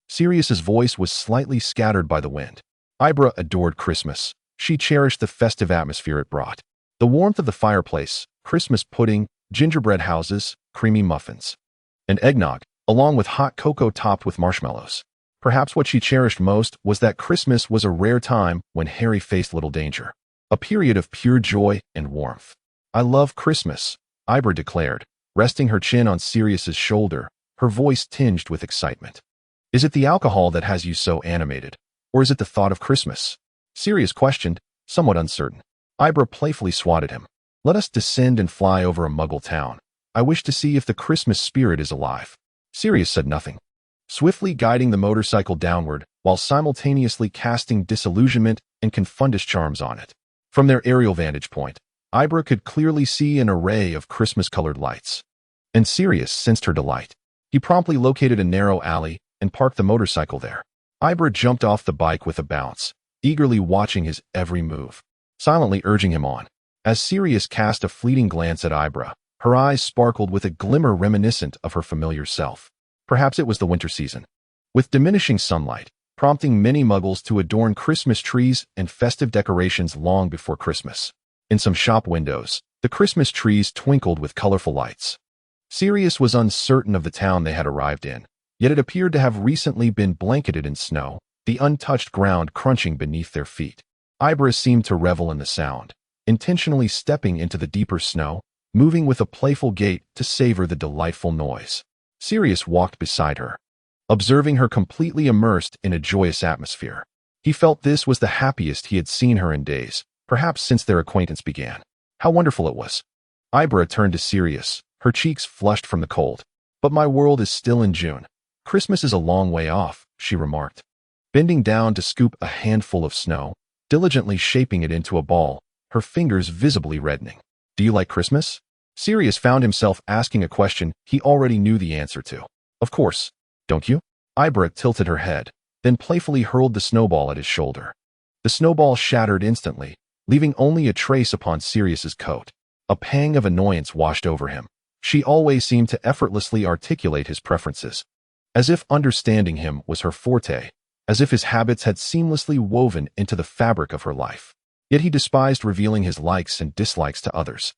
Sirius's voice was slightly scattered by the wind. Ibra adored Christmas. She cherished the festive atmosphere it brought. The warmth of the fireplace, Christmas pudding, gingerbread houses, creamy muffins, and eggnog, along with hot cocoa topped with marshmallows. Perhaps what she cherished most was that Christmas was a rare time when Harry faced little danger. A period of pure joy and warmth. "I love Christmas," Ibra declared, resting her chin on Sirius's shoulder, her voice tinged with excitement. "Is it the alcohol that has you so animated, or is it the thought of Christmas?" Sirius questioned, somewhat uncertain. Ibra playfully swatted him. "Let us descend and fly over a muggle town. I wish to see if the Christmas spirit is alive." Sirius said nothing, swiftly guiding the motorcycle downward while simultaneously casting disillusionment and confundus charms on it. From their aerial vantage point, Ibra could clearly see an array of Christmas-colored lights, and Sirius sensed her delight. He promptly located a narrow alley and parked the motorcycle there. Ibra jumped off the bike with a bounce, eagerly watching his every move, silently urging him on. As Sirius cast a fleeting glance at Ibra, Her eyes sparkled with a glimmer reminiscent of her familiar self. Perhaps it was the winter season, with diminishing sunlight, prompting many muggles to adorn Christmas trees and festive decorations long before Christmas. In some shop windows, the Christmas trees twinkled with colorful lights. Sirius was uncertain of the town they had arrived in, yet it appeared to have recently been blanketed in snow, the untouched ground crunching beneath their feet. Ibra seemed to revel in the sound, intentionally stepping into the deeper snow, moving with a playful gait to savor the delightful noise. Sirius walked beside her, observing her completely immersed in a joyous atmosphere. He felt this was the happiest he had seen her in days, perhaps since their acquaintance began. How wonderful it was. Ibra turned to Sirius, her cheeks flushed from the cold. But my world is still in June. Christmas is a long way off, she remarked, bending down to scoop a handful of snow, diligently shaping it into a ball, her fingers visibly reddening. Do you like Christmas? Sirius found himself asking a question he already knew the answer to. Of course. Don't you? Ibra tilted her head, then playfully hurled the snowball at his shoulder. The snowball shattered instantly, leaving only a trace upon Sirius's coat. A pang of annoyance washed over him. She always seemed to effortlessly articulate his preferences, as if understanding him was her forte, as if his habits had seamlessly woven into the fabric of her life. Yet he despised revealing his likes and dislikes to others.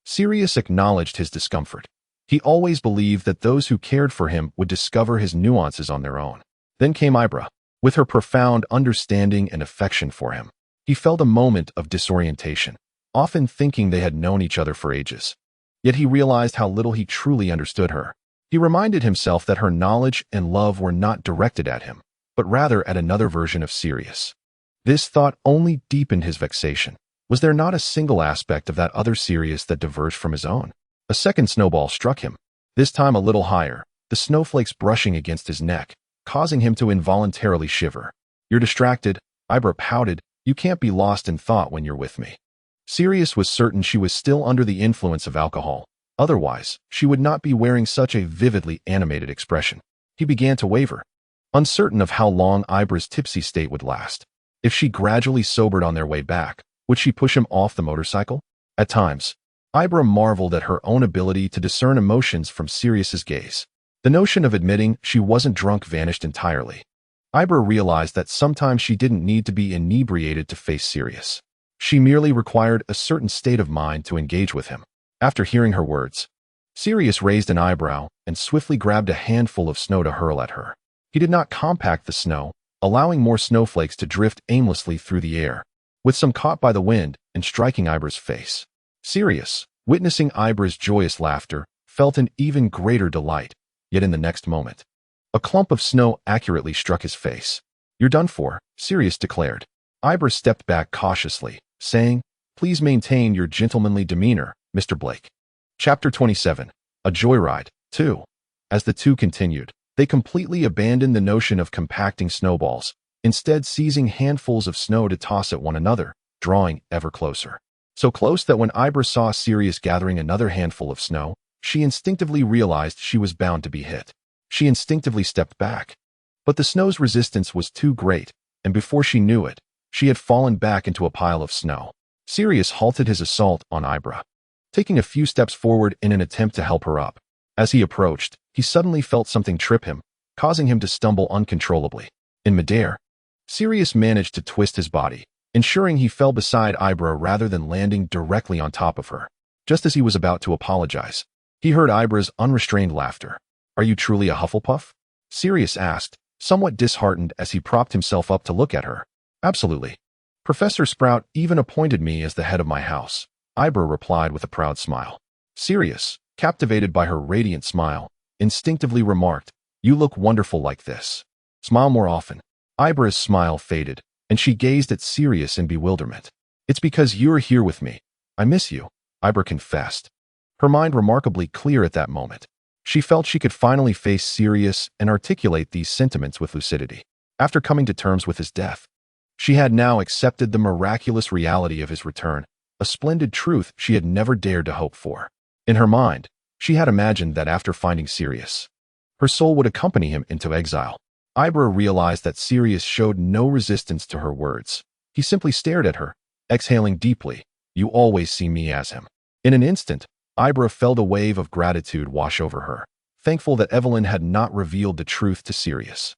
Sirius acknowledged his discomfort. He always believed that those who cared for him would discover his nuances on their own. Then came Ibra, with her profound understanding and affection for him. He felt a moment of disorientation, often thinking they had known each other for ages. Yet he realized how little he truly understood her. He reminded himself that her knowledge and love were not directed at him, but rather at another version of Sirius. This thought only deepened his vexation. Was there not a single aspect of that other Sirius that diverged from his own? A second snowball struck him, this time a little higher, the snowflakes brushing against his neck, causing him to involuntarily shiver. You're distracted, Ibra pouted. You can't be lost in thought when you're with me. Sirius was certain she was still under the influence of alcohol. Otherwise, she would not be wearing such a vividly animated expression. He began to waver, uncertain of how long Ibra's tipsy state would last. If she gradually sobered on their way back, would she push him off the motorcycle? At times, Ibra marveled at her own ability to discern emotions from Sirius's gaze. The notion of admitting she wasn't drunk vanished entirely. Ibra realized that sometimes she didn't need to be inebriated to face Sirius. She merely required a certain state of mind to engage with him. After hearing her words, Sirius raised an eyebrow and swiftly grabbed a handful of snow to hurl at her. He did not compact the snow, allowing more snowflakes to drift aimlessly through the air, with some caught by the wind and striking Ibra's face. Sirius, witnessing Ibra's joyous laughter, felt an even greater delight, yet in the next moment, a clump of snow accurately struck his face. You're done for, Sirius declared. Ibra stepped back cautiously, saying, Please maintain your gentlemanly demeanor, Mr. Blake. Chapter 27. A Joyride, 2. As the two continued, they completely abandoned the notion of compacting snowballs, instead seizing handfuls of snow to toss at one another, drawing ever closer. So close that when Ibra saw Sirius gathering another handful of snow, she instinctively realized she was bound to be hit. She instinctively stepped back. But the snow's resistance was too great, and before she knew it, she had fallen back into a pile of snow. Sirius halted his assault on Ibra, taking a few steps forward in an attempt to help her up. As he approached, he suddenly felt something trip him, causing him to stumble uncontrollably. In midair, Sirius managed to twist his body, ensuring he fell beside Ibra rather than landing directly on top of her. Just as he was about to apologize, he heard Ibra's unrestrained laughter. Are you truly a Hufflepuff? Sirius asked, somewhat disheartened as he propped himself up to look at her. Absolutely. Professor Sprout even appointed me as the head of my house, Ibra replied with a proud smile. Sirius, captivated by her radiant smile, instinctively remarked, You look wonderful like this. Smile more often. Ibra's smile faded, and she gazed at Sirius in bewilderment. It's because you're here with me. I miss you, Ibra confessed, her mind remarkably clear at that moment. She felt she could finally face Sirius and articulate these sentiments with lucidity. After coming to terms with his death, she had now accepted the miraculous reality of his return, a splendid truth she had never dared to hope for. In her mind, she had imagined that after finding Sirius, her soul would accompany him into exile. Ibra realized that Sirius showed no resistance to her words. He simply stared at her, exhaling deeply. You always see me as him. In an instant, Ibra felt a wave of gratitude wash over her, thankful that Evelyn had not revealed the truth to Sirius.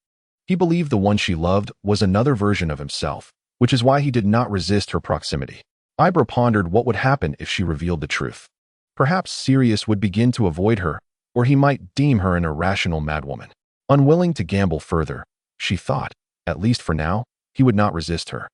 He believed the one she loved was another version of himself, which is why he did not resist her proximity. Ibra pondered what would happen if she revealed the truth. Perhaps Sirius would begin to avoid her, or he might deem her an irrational madwoman. Unwilling to gamble further, she thought, at least for now, he would not resist her.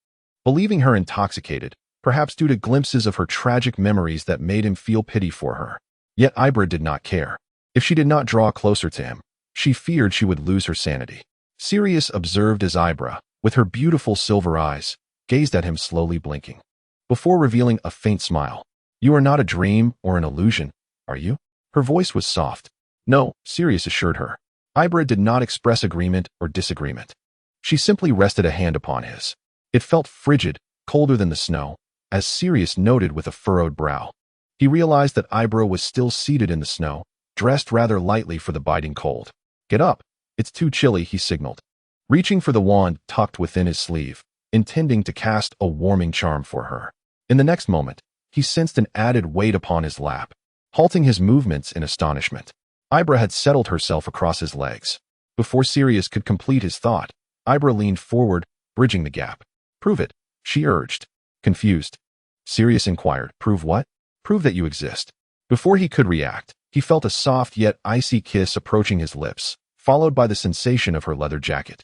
Believing her intoxicated, perhaps due to glimpses of her tragic memories that made him feel pity for her. Yet Ibra did not care. If she did not draw closer to him, she feared she would lose her sanity. Sirius observed as Ibra, with her beautiful silver eyes, gazed at him slowly blinking, before revealing a faint smile. "You are not a dream or an illusion, are you?" Her voice was soft. "No," Sirius assured her. Ibra did not express agreement or disagreement. She simply rested a hand upon his. It felt frigid, colder than the snow, as Sirius noted with a furrowed brow. He realized that Ibra was still seated in the snow, dressed rather lightly for the biting cold. "Get up. It's too chilly," he signaled, reaching for the wand tucked within his sleeve, intending to cast a warming charm for her. In the next moment, he sensed an added weight upon his lap, halting his movements in astonishment. Ibra had settled herself across his legs. Before Sirius could complete his thought, Ibra leaned forward, bridging the gap. "Prove it," she urged. Confused, Sirius inquired, "Prove what?" "Prove that you exist." Before he could react, he felt a soft yet icy kiss approaching his lips, followed by the sensation of her leather jacket,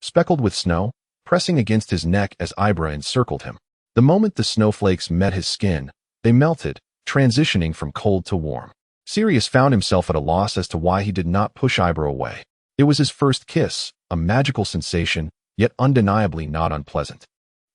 speckled with snow, pressing against his neck as Ibra encircled him. The moment the snowflakes met his skin, they melted, transitioning from cold to warm. Sirius found himself at a loss as to why he did not push Ibra away. It was his first kiss, a magical sensation, yet undeniably not unpleasant.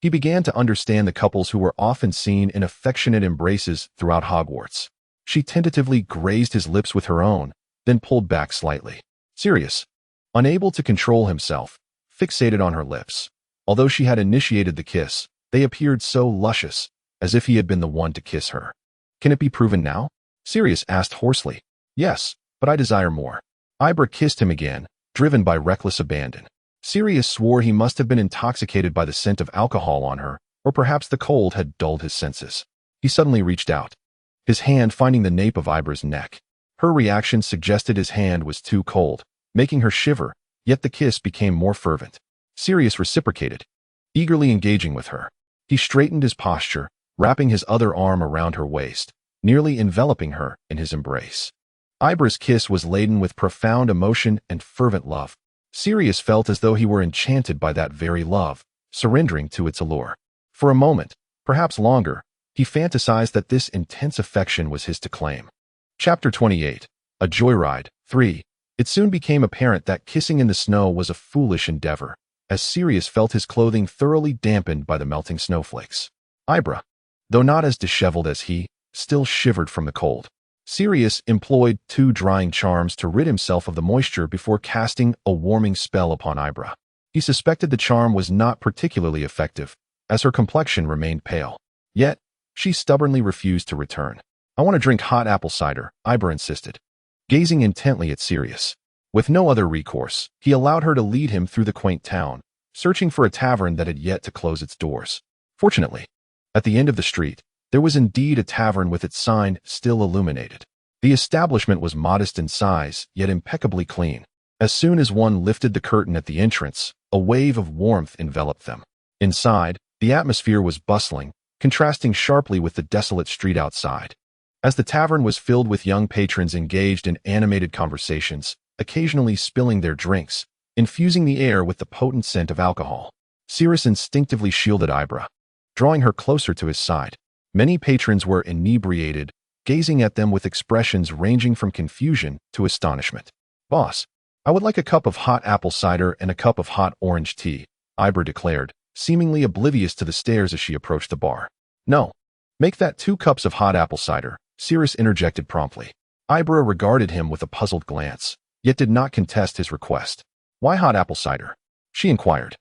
He began to understand the couples who were often seen in affectionate embraces throughout Hogwarts. She tentatively grazed his lips with her own, then pulled back slightly. Sirius, unable to control himself, fixated on her lips. Although she had initiated the kiss, they appeared so luscious, as if he had been the one to kiss her. "Can it be proven now?" Sirius asked hoarsely. "Yes, but I desire more." Ibra kissed him again, driven by reckless abandon. Sirius swore he must have been intoxicated by the scent of alcohol on her, or perhaps the cold had dulled his senses. He suddenly reached out, his hand finding the nape of Ibra's neck. Her reaction suggested his hand was too cold, making her shiver, yet the kiss became more fervent. Sirius reciprocated, eagerly engaging with her. He straightened his posture, wrapping his other arm around her waist, nearly enveloping her in his embrace. Ibra's kiss was laden with profound emotion and fervent love. Sirius felt as though he were enchanted by that very love, surrendering to its allure. For a moment, perhaps longer, he fantasized that this intense affection was his to claim. Chapter 28. A Joyride. 3. It soon became apparent that kissing in the snow was a foolish endeavor, as Sirius felt his clothing thoroughly dampened by the melting snowflakes. Ibra, though not as disheveled as he, still shivered from the cold. Sirius employed 2 drying charms to rid himself of the moisture before casting a warming spell upon Ibra. He suspected the charm was not particularly effective, as her complexion remained pale. Yet, she stubbornly refused to return. "I want to drink hot apple cider," Ibra insisted, gazing intently at Sirius. With no other recourse, he allowed her to lead him through the quaint town, searching for a tavern that had yet to close its doors. Fortunately, at the end of the street, there was indeed a tavern with its sign still illuminated. The establishment was modest in size, yet impeccably clean. As soon as one lifted the curtain at the entrance, a wave of warmth enveloped them. Inside, the atmosphere was bustling, contrasting sharply with the desolate street outside. As the tavern was filled with young patrons engaged in animated conversations, occasionally spilling their drinks, infusing the air with the potent scent of alcohol, Sirius instinctively shielded Ibra, drawing her closer to his side. Many patrons were inebriated, gazing at them with expressions ranging from confusion to astonishment. "Boss, I would like a cup of hot apple cider and a cup of hot orange tea," Ibra declared, seemingly oblivious to the stares as she approached the bar. "No. Make that 2 cups of hot apple cider," Sirius interjected promptly. Ibra regarded him with a puzzled glance, yet did not contest his request. "Why hot apple cider?" she inquired.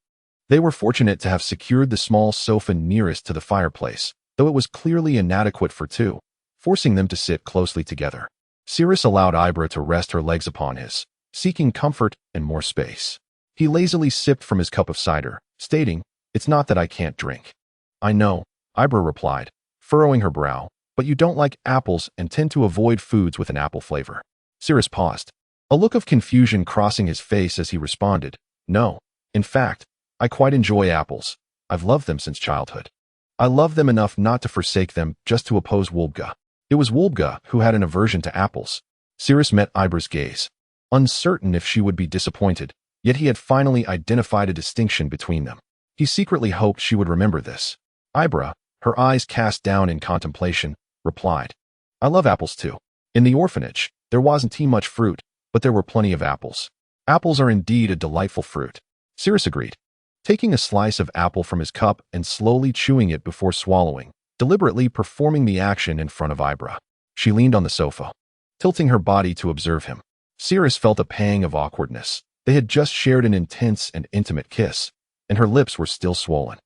They were fortunate to have secured the small sofa nearest to the fireplace, though it was clearly inadequate for 2, forcing them to sit closely together. Sirius allowed Ibra to rest her legs upon his, seeking comfort and more space. He lazily sipped from his cup of cider, stating, "It's not that I can't drink." "I know," Ibra replied, furrowing her brow, but you don't like apples and tend to avoid foods with an apple flavor. Sirius paused, a look of confusion crossing his face as he responded, "No, in fact, I quite enjoy apples. I've loved them since childhood. I love them enough not to forsake them just to oppose Wulbga." It was Wulbga who had an aversion to apples. Sirius met Ibra's gaze, uncertain if she would be disappointed, yet he had finally identified a distinction between them. He secretly hoped she would remember this. Ibra, her eyes cast down in contemplation, replied, "I love apples too. In the orphanage, there wasn't much fruit, but there were plenty of apples. Apples are indeed a delightful fruit." Sirius agreed, taking a slice of apple from his cup and slowly chewing it before swallowing, deliberately performing the action in front of Ibra. She leaned on the sofa, tilting her body to observe him. Sirius felt a pang of awkwardness. They had just shared an intense and intimate kiss, and her lips were still swollen.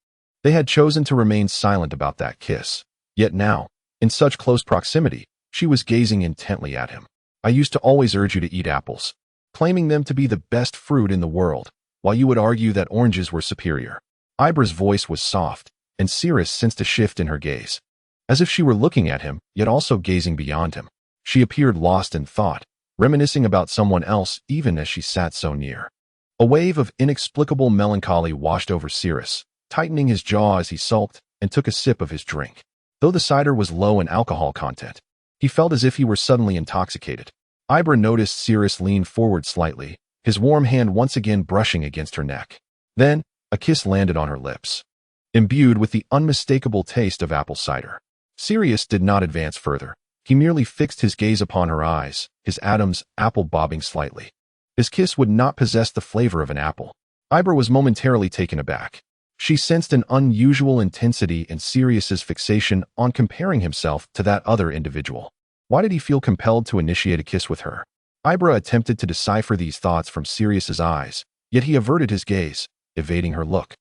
They had chosen to remain silent about that kiss. Yet now, in such close proximity, she was gazing intently at him. "I used to always urge you to eat apples, claiming them to be the best fruit in the world, while you would argue that oranges were superior." Ibra's voice was soft, and Sirius sensed a shift in her gaze, as if she were looking at him, yet also gazing beyond him. She appeared lost in thought, reminiscing about someone else even as she sat so near. A wave of inexplicable melancholy washed over Sirius, tightening his jaw as he sulked and took a sip of his drink. Though the cider was low in alcohol content, he felt as if he were suddenly intoxicated. Ibra noticed Sirius lean forward slightly, his warm hand once again brushing against her neck. Then, a kiss landed on her lips, imbued with the unmistakable taste of apple cider. Sirius did not advance further. He merely fixed his gaze upon her eyes, his Adam's apple bobbing slightly. His kiss would not possess the flavor of an apple. Ibra was momentarily taken aback. She sensed an unusual intensity in Sirius's fixation on comparing himself to that other individual. Why did he feel compelled to initiate a kiss with her? Ibra attempted to decipher these thoughts from Sirius's eyes, yet he averted his gaze, evading her look.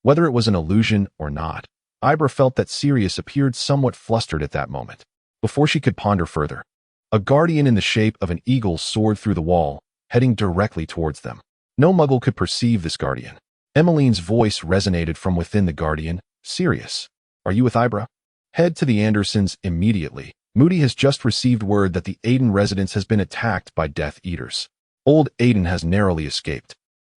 Whether it was an illusion or not, Ibra felt that Sirius appeared somewhat flustered at that moment. Before she could ponder further, a guardian in the shape of an eagle soared through the wall, heading directly towards them. No muggle could perceive this guardian. Emmeline's voice resonated from within the guardian. "Sirius, are you with Ibra? Head to the Andersons immediately. Moody has just received word that the Aiden residence has been attacked by Death Eaters. Old Aiden has narrowly escaped,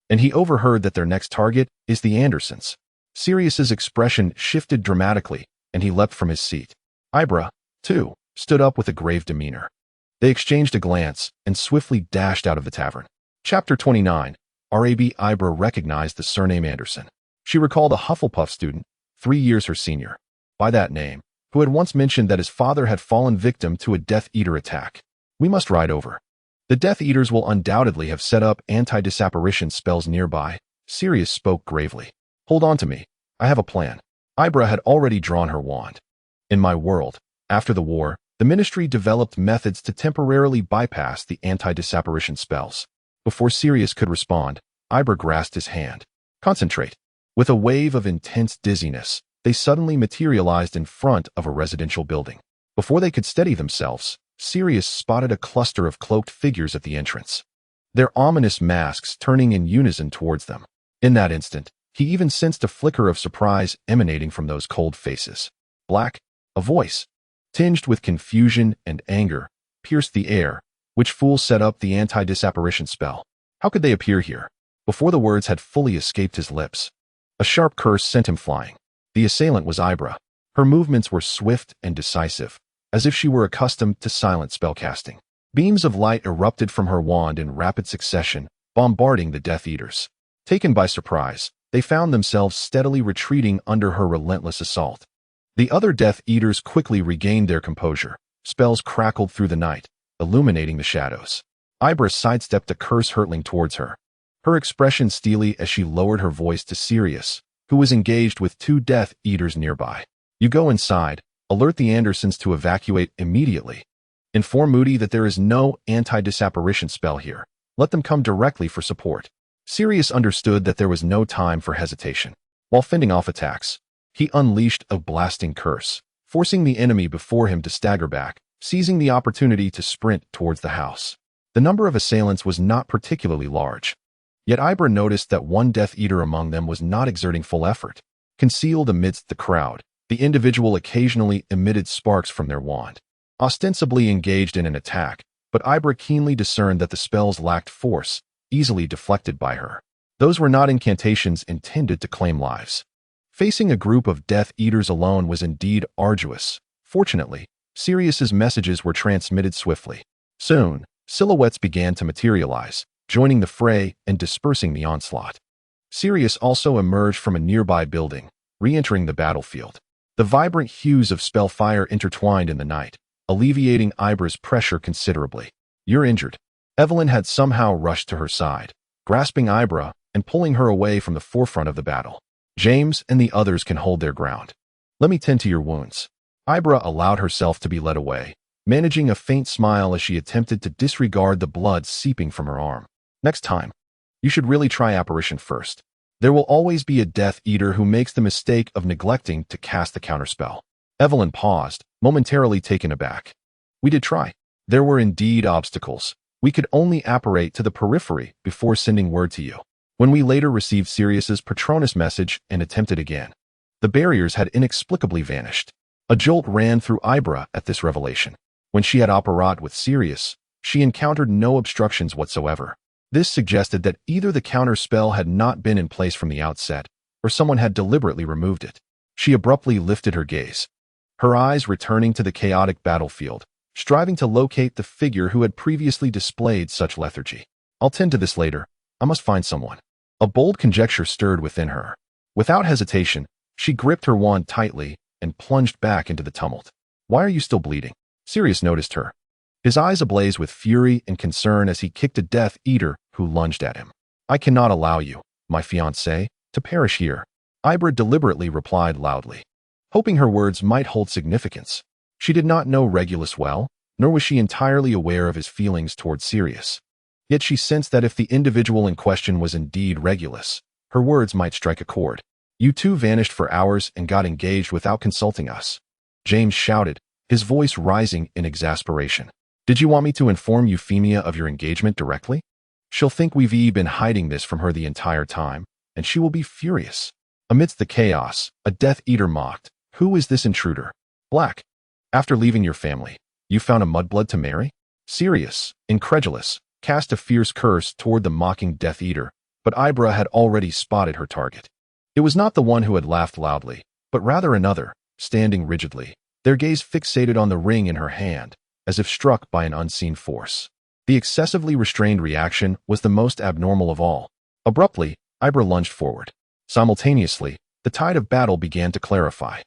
and he overheard that their next target is the Andersons." Sirius's expression shifted dramatically, and he leapt from his seat. Ibra, too, stood up with a grave demeanor. They exchanged a glance and swiftly dashed out of the tavern. Chapter 29. Rab Ibra recognized the surname Anderson. She recalled a Hufflepuff student, 3 years her senior, by that name, who had once mentioned that his father had fallen victim to a Death Eater attack. "We must ride over. The Death Eaters will undoubtedly have set up anti-disapparition spells nearby." Sirius spoke gravely. "Hold on to me. I have a plan." Ibra had already drawn her wand. "In my world, after the war, the Ministry developed methods to temporarily bypass the anti-disapparition spells." Before Sirius could respond, Ibra grasped his hand. "Concentrate." With a wave of intense dizziness, they suddenly materialized in front of a residential building. Before they could steady themselves, Sirius spotted a cluster of cloaked figures at the entrance, their ominous masks turning in unison towards them. In that instant, he even sensed a flicker of surprise emanating from those cold faces. "Black?" A voice, tinged with confusion and anger, pierced the air. "Which fool set up the anti-disapparition spell? How could they appear here?" Before the words had fully escaped his lips, a sharp curse sent him flying. The assailant was Ibra. Her movements were swift and decisive, as if she were accustomed to silent spellcasting. Beams of light erupted from her wand in rapid succession, bombarding the Death Eaters. Taken by surprise, they found themselves steadily retreating under her relentless assault. The other Death Eaters quickly regained their composure. Spells crackled through the night, illuminating the shadows. Ibra sidestepped a curse hurtling towards her, her expression steely as she lowered her voice to Sirius, who was engaged with 2 Death Eaters nearby. "You go inside, alert the Andersons to evacuate immediately. Inform Moody that there is no anti-disapparition spell here. Let them come directly for support." Sirius understood that there was no time for hesitation. While fending off attacks, he unleashed a blasting curse, forcing the enemy before him to stagger back, seizing the opportunity to sprint towards the house. The number of assailants was not particularly large, yet Ibra noticed that one Death Eater among them was not exerting full effort. Concealed amidst the crowd, The individual occasionally emitted sparks from their wand, ostensibly engaged in an attack, but Ibra keenly discerned that the spells lacked force, easily deflected by her. Those were not incantations intended to claim lives. Facing a group of Death Eaters alone was indeed arduous. Fortunately, Sirius's messages were transmitted swiftly. Soon, silhouettes began to materialize, joining the fray and dispersing the onslaught. Sirius also emerged from a nearby building, re-entering the battlefield. The vibrant hues of spellfire intertwined in the night, alleviating Ibra's pressure considerably. "You're injured." Evelyn had somehow rushed to her side, grasping Ibra and pulling her away from the forefront of the battle. "James and the others can hold their ground. Let me tend to your wounds." Ibra allowed herself to be led away, managing a faint smile as she attempted to disregard the blood seeping from her arm. "Next time, you should really try apparition first. There will always be a Death Eater who makes the mistake of neglecting to cast the counterspell." Evelyn paused, momentarily taken aback. "We did try. There were indeed obstacles. We could only apparate to the periphery before sending word to you. When we later received Sirius's Patronus message and attempted again, the barriers had inexplicably vanished." A jolt ran through Ibra at this revelation. When she had apparat with Sirius, she encountered no obstructions whatsoever. This suggested that either the counter spell had not been in place from the outset, or someone had deliberately removed it. She abruptly lifted her gaze, her eyes returning to the chaotic battlefield, striving to locate the figure who had previously displayed such lethargy. "I'll tend to this later. I must find someone." A bold conjecture stirred within her. Without hesitation, she gripped her wand tightly and plunged back into the tumult. "Why are you still bleeding?" Sirius noticed her, his eyes ablaze with fury and concern as he kicked a Death Eater who lunged at him. "I cannot allow you, my fiancé, to perish here," Ibra deliberately replied loudly, hoping her words might hold significance. She did not know Regulus well, nor was she entirely aware of his feelings toward Sirius. Yet she sensed that if the individual in question was indeed Regulus, her words might strike a chord. "You two vanished for hours and got engaged without consulting us," James shouted, his voice rising in exasperation. "Did you want me to inform Euphemia of your engagement directly? She'll think we've been hiding this from her the entire time, and she will be furious." Amidst the chaos, a Death Eater mocked, "Who is this intruder?" "Black. After leaving your family, you found a mudblood to marry?" Sirius, incredulous, cast a fierce curse toward the mocking Death Eater, but Ibra had already spotted her target. It was not the one who had laughed loudly, but rather another, standing rigidly, their gaze fixated on the ring in her hand, as if struck by an unseen force. The excessively restrained reaction was the most abnormal of all. Abruptly, Ibra lunged forward. Simultaneously, the tide of battle began to clarify.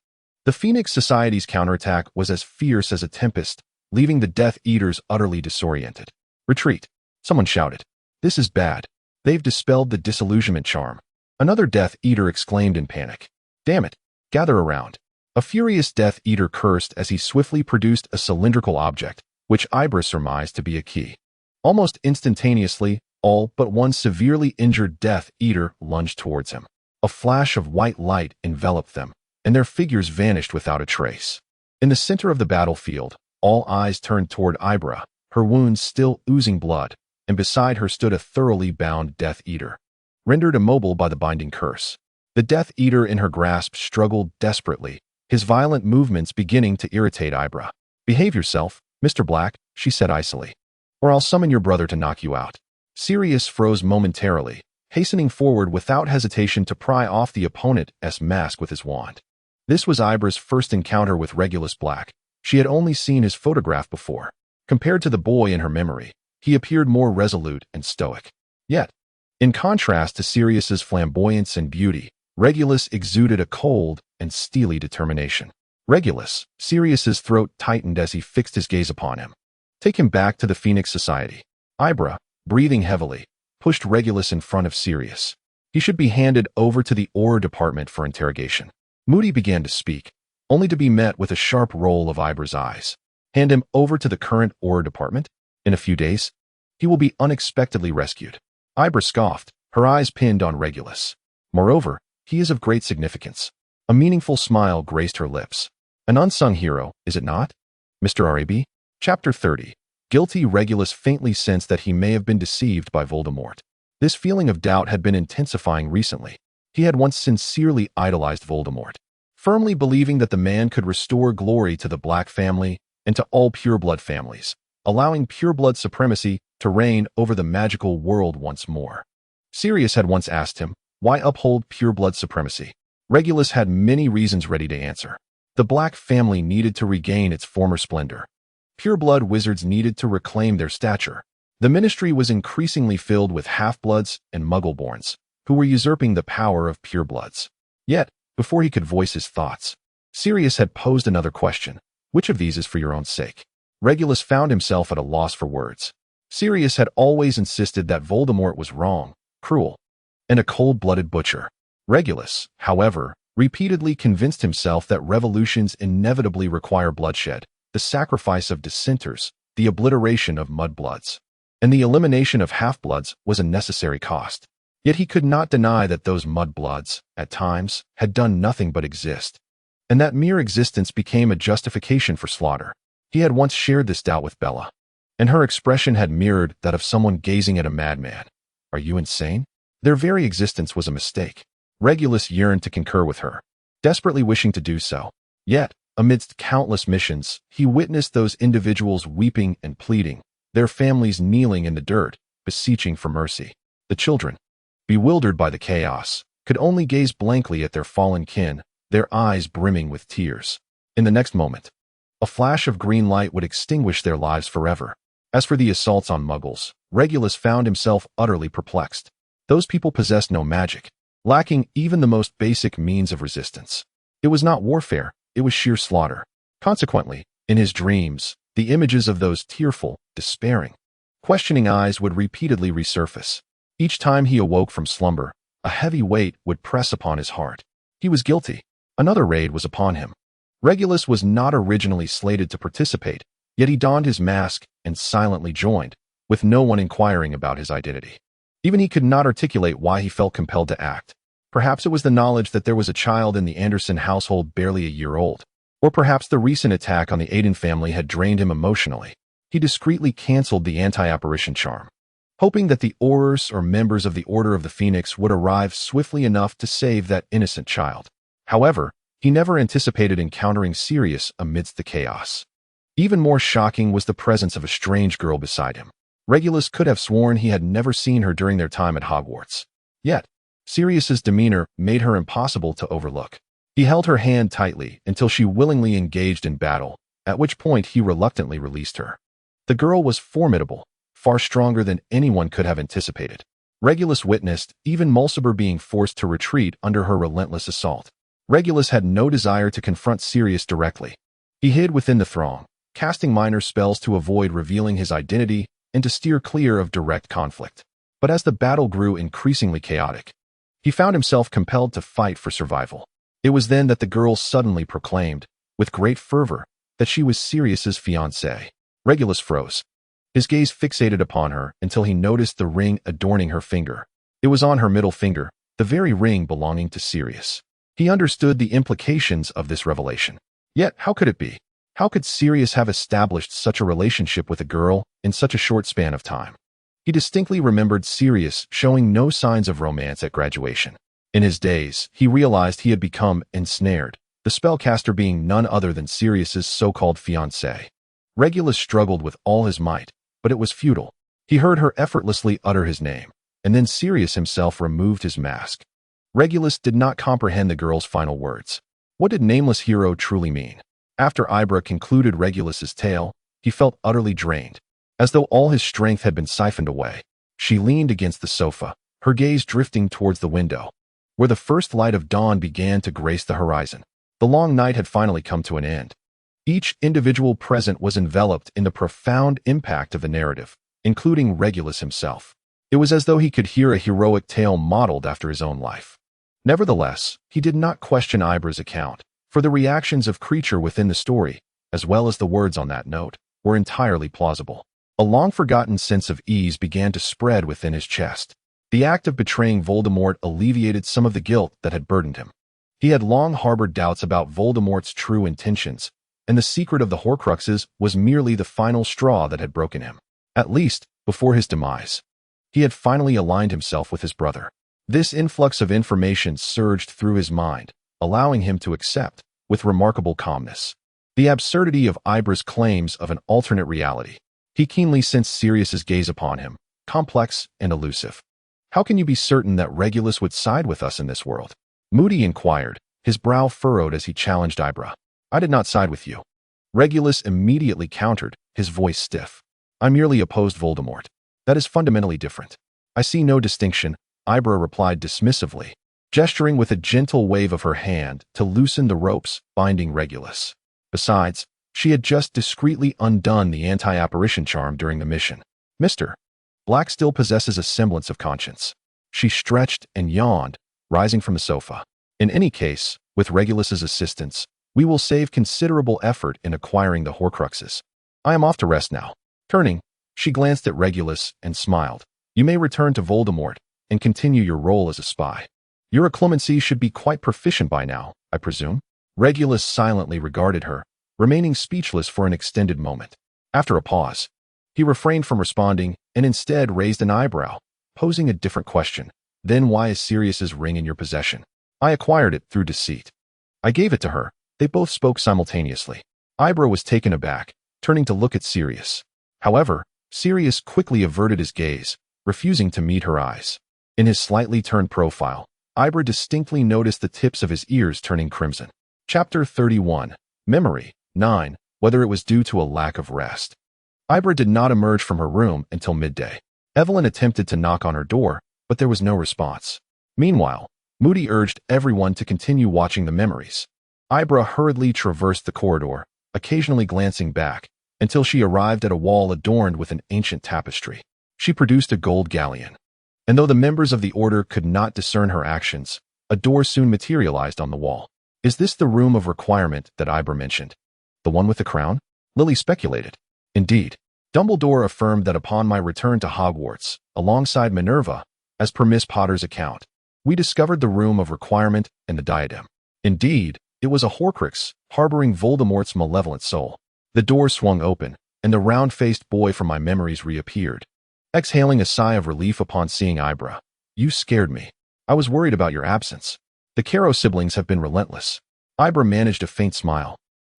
The Phoenix Society's counterattack was as fierce as a tempest, leaving the Death Eaters utterly disoriented. "Retreat!" someone shouted. "This is bad. They've dispelled the disillusionment charm." Another Death Eater exclaimed in panic. "Damn it! Gather around." A furious Death Eater cursed as he swiftly produced a cylindrical object, which Ibra surmised to be a key. Almost instantaneously, all but one severely injured Death Eater lunged towards him. A flash of white light enveloped them, and their figures vanished without a trace. In the center of the battlefield, all eyes turned toward Ibra, her wounds still oozing blood, and beside her stood a thoroughly bound Death Eater, rendered immobile by the binding curse. The Death Eater in her grasp struggled desperately, his violent movements beginning to irritate Ibra. "Behave yourself, Mr. Black," she said icily, "or I'll summon your brother to knock you out." Sirius froze momentarily, hastening forward without hesitation to pry off the opponent's mask with his wand. This was Ibra's first encounter with Regulus Black. She had only seen his photograph before. Compared to the boy in her memory, he appeared more resolute and stoic. Yet, in contrast to Sirius's flamboyance and beauty, Regulus exuded a cold and steely determination. "Regulus," Sirius's throat tightened as he fixed his gaze upon him. "Take him back to the Phoenix Society." Ibra, breathing heavily, pushed Regulus in front of Sirius. He should be handed over to the Ore Department for interrogation. Moody began to speak, only to be met with a sharp roll of Ibra's eyes. "Hand him over to the current Ore Department? In a few days, he will be unexpectedly rescued." Ibra scoffed, her eyes pinned on Regulus. "Moreover, he is of great significance." A meaningful smile graced her lips. "An unsung hero, is it not, Mr. R.A.B.?" Chapter 30. Guilty. Regulus faintly sensed that he may have been deceived by Voldemort. This feeling of doubt had been intensifying recently. He had once sincerely idolized Voldemort. firmly believing that the man could restore glory to the Black family and to all pureblood families, allowing pureblood supremacy to reign over the magical world once more. Sirius had once asked him, why uphold pureblood supremacy? Regulus had many reasons ready to answer. The Black family needed to regain its former splendor. Pureblood wizards needed to reclaim their stature. The ministry was increasingly filled with half-bloods and muggle-borns, who were usurping the power of purebloods. Yet, before he could voice his thoughts, Sirius had posed another question. Which of these is for your own sake? Regulus found himself at a loss for words. Sirius had always insisted that Voldemort was wrong, cruel, and a cold-blooded butcher. Regulus, however, repeatedly convinced himself that revolutions inevitably require bloodshed, the sacrifice of dissenters, the obliteration of mudbloods, and the elimination of half-bloods was a necessary cost. Yet he could not deny that those mudbloods, at times, had done nothing but exist, and that mere existence became a justification for slaughter. He had once shared this doubt with Bella, and her expression had mirrored that of someone gazing at a madman. Are you insane? Their very existence was a mistake. Regulus yearned to concur with her, desperately wishing to do so. Yet, amidst countless missions, he witnessed those individuals weeping and pleading, their families kneeling in the dirt, beseeching for mercy. The children, bewildered by the chaos, could only gaze blankly at their fallen kin, their eyes brimming with tears. In the next moment, a flash of green light would extinguish their lives forever. As for the assaults on Muggles, Regulus found himself utterly perplexed. Those people possessed no magic, lacking even the most basic means of resistance. It was not warfare, it was sheer slaughter. Consequently, in his dreams, the images of those tearful, despairing, questioning eyes would repeatedly resurface. Each time he awoke from slumber, a heavy weight would press upon his heart. He was guilty. Another raid was upon him. Regulus was not originally slated to participate, yet he donned his mask and silently joined, with no one inquiring about his identity. Even he could not articulate why he felt compelled to act. Perhaps it was the knowledge that there was a child in the Anderson household barely a year old, or perhaps the recent attack on the Aiden family had drained him emotionally. He discreetly canceled the anti-apparition charm, hoping that the Aurors or members of the Order of the Phoenix would arrive swiftly enough to save that innocent child. However, he never anticipated encountering Sirius amidst the chaos. Even more shocking was the presence of a strange girl beside him. Regulus could have sworn he had never seen her during their time at Hogwarts. Yet, Sirius's demeanor made her impossible to overlook. He held her hand tightly until she willingly engaged in battle, at which point he reluctantly released her. The girl was formidable, far stronger than anyone could have anticipated. Regulus witnessed even Mulciber being forced to retreat under her relentless assault. Regulus had no desire to confront Sirius directly. He hid within the throng, casting minor spells to avoid revealing his identity and to steer clear of direct conflict. But as the battle grew increasingly chaotic, he found himself compelled to fight for survival. It was then that the girl suddenly proclaimed, with great fervor, that she was Sirius's fiancée. Regulus froze, his gaze fixated upon her until he noticed the ring adorning her finger. It was on her middle finger, the very ring belonging to Sirius. He understood the implications of this revelation. Yet, how could it be? How could Sirius have established such a relationship with a girl in such a short span of time? He distinctly remembered Sirius showing no signs of romance at graduation. In his days, he realized he had become ensnared, the spellcaster being none other than Sirius's so-called fiancée. Regulus struggled with all his might, but it was futile. He heard her effortlessly utter his name, and then Sirius himself removed his mask. Regulus did not comprehend the girl's final words. What did nameless hero truly mean? After Ibra concluded Regulus's tale, he felt utterly drained, as though all his strength had been siphoned away. She leaned against the sofa, her gaze drifting towards the window, where the first light of dawn began to grace the horizon. The long night had finally come to an end. Each individual present was enveloped in the profound impact of the narrative, including Regulus himself. It was as though he could hear a heroic tale modeled after his own life. Nevertheless, he did not question Ibra's account, for the reactions of creature within the story, as well as the words on that note, were entirely plausible. A long-forgotten sense of ease began to spread within his chest. The act of betraying Voldemort alleviated some of the guilt that had burdened him. He had long harbored doubts about Voldemort's true intentions, and the secret of the Horcruxes was merely the final straw that had broken him. At least, before his demise, he had finally aligned himself with his brother. This influx of information surged through his mind, allowing him to accept, with remarkable calmness, the absurdity of Ibra's claims of an alternate reality. He keenly sensed Sirius's gaze upon him, complex and elusive. "How can you be certain that Regulus would side with us in this world?" Moody inquired, his brow furrowed as he challenged Ibra. "I did not side with you." Regulus immediately countered, his voice stiff. "I merely opposed Voldemort. That is fundamentally different." "I see no distinction," Ibra replied dismissively, gesturing with a gentle wave of her hand to loosen the ropes binding Regulus. Besides, she had just discreetly undone the anti-apparition charm during the mission. "Mr. Black still possesses a semblance of conscience." She stretched and yawned, rising from the sofa. "In any case, with Regulus's assistance, we will save considerable effort in acquiring the Horcruxes. I am off to rest now." Turning, she glanced at Regulus and smiled. "You may return to Voldemort and continue your role as a spy. Your occlumency should be quite proficient by now, I presume." Regulus silently regarded her, remaining speechless for an extended moment. After a pause, he refrained from responding and instead raised an eyebrow, posing a different question. "Then why is Sirius's ring in your possession?" "I acquired it through deceit." "I gave it to her." They both spoke simultaneously. Ibra was taken aback, turning to look at Sirius. However, Sirius quickly averted his gaze, refusing to meet her eyes. In his slightly turned profile, Ibra distinctly noticed the tips of his ears turning crimson. Chapter 31. Memory. 9. Whether it was due to a lack of rest. Ibra did not emerge from her room until midday. Evelyn attempted to knock on her door, but there was no response. Meanwhile, Moody urged everyone to continue watching the memories. Ibra hurriedly traversed the corridor, occasionally glancing back, until she arrived at a wall adorned with an ancient tapestry. She produced a gold galleon. And though the members of the order could not discern her actions, a door soon materialized on the wall. "Is this the room of requirement that Ibra mentioned? The one with the crown?" Lily speculated. "Indeed." Dumbledore affirmed that upon my return to Hogwarts, alongside Minerva, as per Miss Potter's account, we discovered the room of requirement and the diadem. Indeed, it was a Horcrux, harboring Voldemort's malevolent soul. The door swung open, and the round-faced boy from my memories reappeared. Exhaling a sigh of relief upon seeing Ibra. "You scared me. I was worried about your absence. The Caro siblings have been relentless." Ibra managed a faint smile,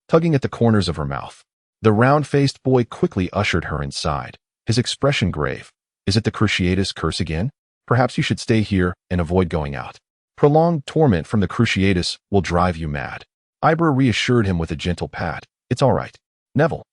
tugging at the corners of her mouth. The round-faced boy quickly ushered her inside, his expression grave. "Is it the Cruciatus curse again? Perhaps you should stay here and avoid going out. Prolonged torment from the Cruciatus will drive you mad." Ibra reassured him with a gentle pat. "It's all right. Neville.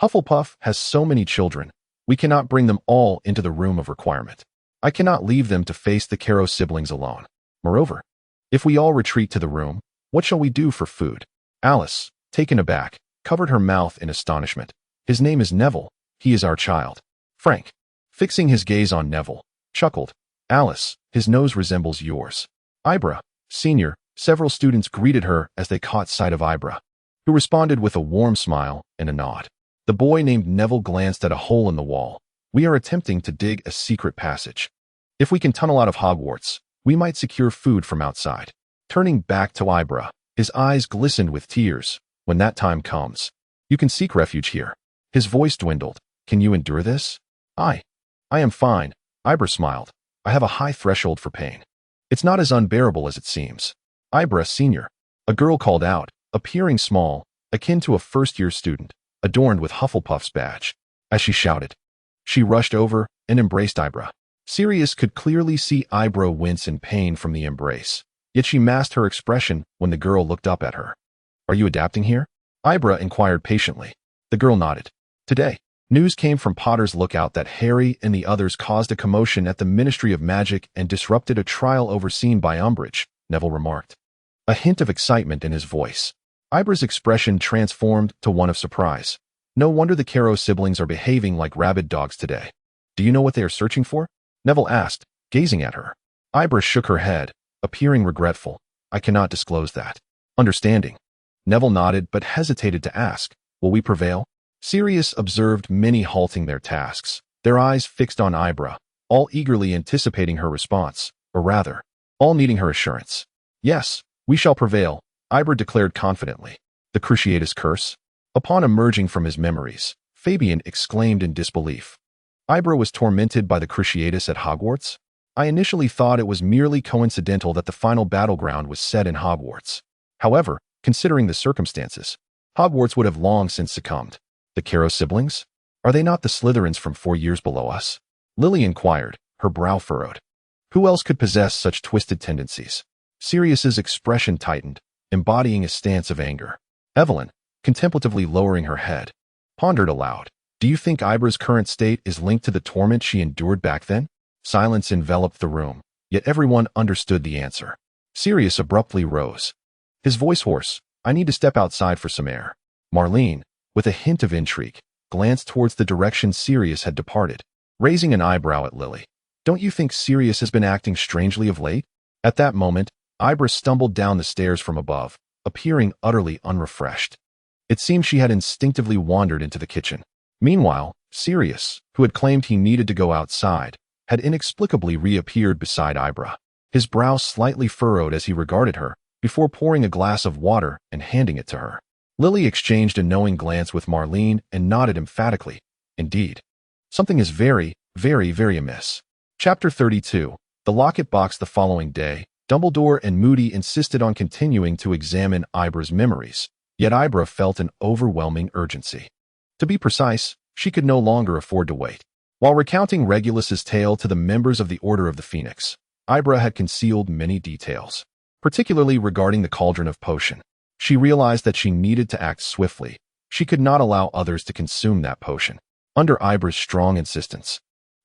Hufflepuff has so many children. We cannot bring them all into the room of requirement. I cannot leave them to face the Caro siblings alone. Moreover, if we all retreat to the room, what shall we do for food?" Alice, taken aback, covered her mouth in astonishment. "His name is Neville. He is our child." Frank, fixing his gaze on Neville, chuckled. "Alice, his nose resembles yours." Ibra, Senior, several students greeted her as they caught sight of Ibra, who responded with a warm smile and a nod. The boy named Neville glanced at a hole in the wall. "We are attempting to dig a secret passage. If we can tunnel out of Hogwarts, we might secure food from outside." Turning back to Ibra, his eyes glistened with tears. "When that time comes, you can seek refuge here." His voice dwindled. "Can you endure this?" I am fine." Ibra smiled. "I have a high threshold for pain. It's not as unbearable as it seems." Ibra Senior, a girl called out, appearing small, akin to a first-year student, adorned with Hufflepuff's badge. As she shouted, she rushed over and embraced Ibra. Sirius could clearly see Ibra wince in pain from the embrace, yet she masked her expression when the girl looked up at her. "Are you adapting here?" Ibra inquired patiently. The girl nodded. "Today, news came from Potter's Lookout that Harry and the others caused a commotion at the Ministry of Magic and disrupted a trial overseen by Umbridge," Neville remarked, a hint of excitement in his voice. Ibra's expression transformed to one of surprise. "No wonder the Caro siblings are behaving like rabid dogs today. Do you know what they are searching for?" Neville asked, gazing at her. Ibra shook her head, appearing regretful. "I cannot disclose that." "Understanding." Neville nodded but hesitated to ask, "Will we prevail?" Sirius observed many halting their tasks, their eyes fixed on Ibra, all eagerly anticipating her response, or rather, all needing her assurance. "Yes, we shall prevail," Ibra declared confidently. "The Cruciatus curse?" Upon emerging from his memories, Fabian exclaimed in disbelief. "Ibra was tormented by the Cruciatus at Hogwarts? I initially thought it was merely coincidental that the final battleground was set in Hogwarts." However, considering the circumstances, Hogwarts would have long since succumbed. The Caro siblings? Are they not the Slytherins from 4 years below us? Lily inquired, her brow furrowed. Who else could possess such twisted tendencies? Sirius's expression tightened, embodying a stance of anger. Evelyn, contemplatively lowering her head, pondered aloud. Do you think Ibra's current state is linked to the torment she endured back then? Silence enveloped the room, yet everyone understood the answer. Sirius abruptly rose, his voice hoarse. I need to step outside for some air. Marlene, with a hint of intrigue, glanced towards the direction Sirius had departed, raising an eyebrow at Lily. Don't you think Sirius has been acting strangely of late? At that moment, Ibra stumbled down the stairs from above, appearing utterly unrefreshed. It seemed she had instinctively wandered into the kitchen. Meanwhile, Sirius, who had claimed he needed to go outside, had inexplicably reappeared beside Ibra. His brow slightly furrowed as he regarded her, before pouring a glass of water and handing it to her. Lily exchanged a knowing glance with Marlene and nodded emphatically. Indeed. Something is very, very, very amiss. Chapter 32. The Locket Box. The following day, Dumbledore and Moody insisted on continuing to examine Ibra's memories, yet Ibra felt an overwhelming urgency. To be precise, she could no longer afford to wait. While recounting Regulus's tale to the members of the Order of the Phoenix, Ibra had concealed many details, particularly regarding the Cauldron of Potion. She realized that she needed to act swiftly. She could not allow others to consume that potion. Under Ibra's strong insistence,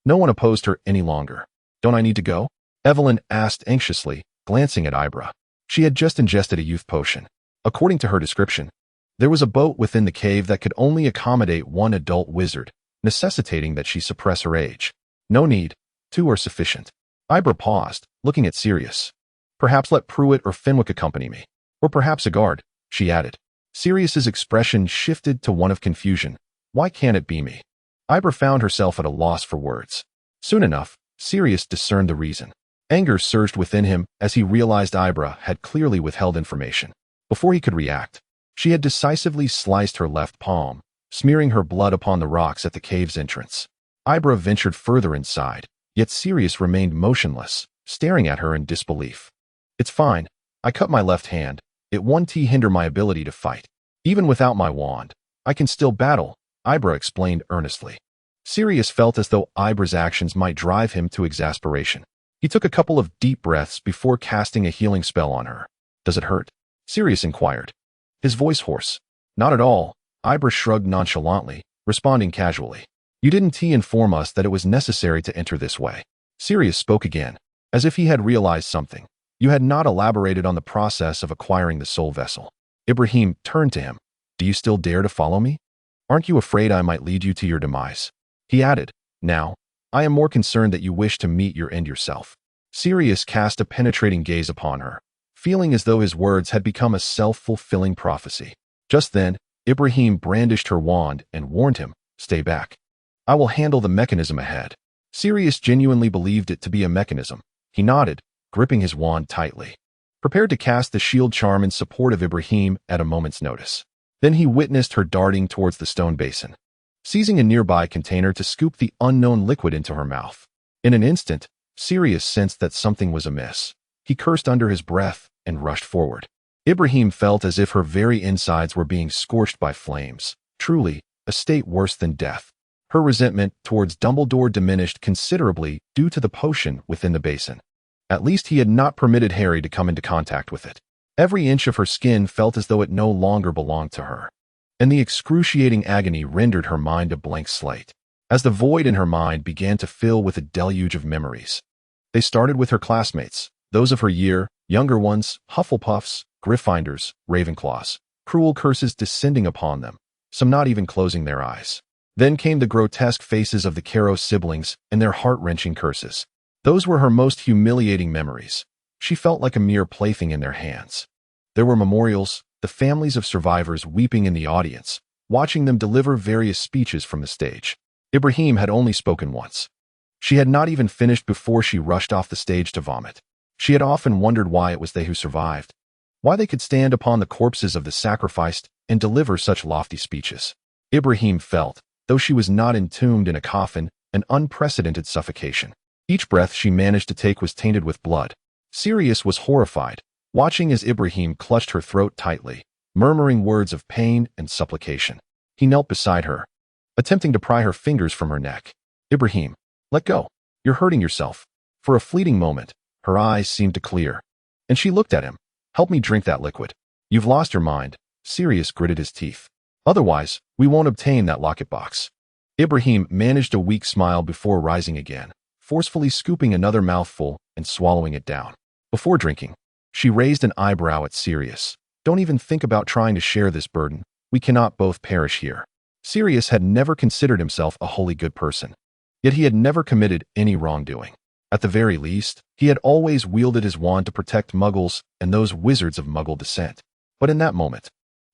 no one opposed her any longer. Don't I need to go? Evelyn asked anxiously, glancing at Ibra. She had just ingested a youth potion. According to her description, there was a boat within the cave that could only accommodate one adult wizard, necessitating that she suppress her age. No need. 2 are sufficient. Ibra paused, looking at Sirius. Perhaps let Pruitt or Fenwick accompany me. Or perhaps a guard, she added. Sirius's expression shifted to one of confusion. Why can't it be me? Ibra found herself at a loss for words. Soon enough, Sirius discerned the reason. Anger surged within him as he realized Ibra had clearly withheld information. Before he could react, she had decisively sliced her left palm, smearing her blood upon the rocks at the cave's entrance. Ibra ventured further inside, yet Sirius remained motionless, staring at her in disbelief. It's fine. I cut my left hand. It won't hinder my ability to fight. Even without my wand, I can still battle, Ibra explained earnestly. Sirius felt as though Ibra's actions might drive him to exasperation. He took a couple of deep breaths before casting a healing spell on her. Does it hurt? Sirius inquired, his voice hoarse. Not at all, Ibra shrugged nonchalantly, responding casually. You didn't inform us that it was necessary to enter this way. Sirius spoke again, as if he had realized something. You had not elaborated on the process of acquiring the soul vessel. Ibrahim turned to him. Do you still dare to follow me? Aren't you afraid I might lead you to your demise? He added, now, I am more concerned that you wish to meet your end yourself. Sirius cast a penetrating gaze upon her, feeling as though his words had become a self-fulfilling prophecy. Just then, Ibrahim brandished her wand and warned him, stay back. I will handle the mechanism ahead. Sirius genuinely believed it to be a mechanism. He nodded, gripping his wand tightly, prepared to cast the shield charm in support of Ibrahim at a moment's notice. Then he witnessed her darting towards the stone basin, seizing a nearby container to scoop the unknown liquid into her mouth. In an instant, Sirius sensed that something was amiss. He cursed under his breath and rushed forward. Ibrahim felt as if her very insides were being scorched by flames. Truly, a state worse than death. Her resentment towards Dumbledore diminished considerably due to the potion within the basin. At least he had not permitted Harry to come into contact with it. Every inch of her skin felt as though it no longer belonged to her, and the excruciating agony rendered her mind a blank slate. As the void in her mind began to fill with a deluge of memories. They started with her classmates, those of her year, younger ones, Hufflepuffs, Gryffindors, Ravenclaws, cruel curses descending upon them, some not even closing their eyes. Then came the grotesque faces of the Caro siblings and their heart-wrenching curses. Those were her most humiliating memories. She felt like a mere plaything in their hands. There were memorials, the families of survivors weeping in the audience, watching them deliver various speeches from the stage. Ibrahim had only spoken once. She had not even finished before she rushed off the stage to vomit. She had often wondered why it was they who survived, why they could stand upon the corpses of the sacrificed and deliver such lofty speeches. Ibrahim felt, though she was not entombed in a coffin, an unprecedented suffocation. Each breath she managed to take was tainted with blood. Sirius was horrified, watching as Ibrahim clutched her throat tightly, murmuring words of pain and supplication. He knelt beside her, attempting to pry her fingers from her neck. Ibrahim, let go. You're hurting yourself. For a fleeting moment, her eyes seemed to clear, and she looked at him. Help me drink that liquid. You've lost your mind. Sirius gritted his teeth. Otherwise, we won't obtain that locket box. Ibrahim managed a weak smile before rising again, forcefully scooping another mouthful and swallowing it down. Before drinking, she raised an eyebrow at Sirius. Don't even think about trying to share this burden. We cannot both perish here. Sirius had never considered himself a wholly good person, yet he had never committed any wrongdoing. At the very least, he had always wielded his wand to protect Muggles and those wizards of Muggle descent. But in that moment,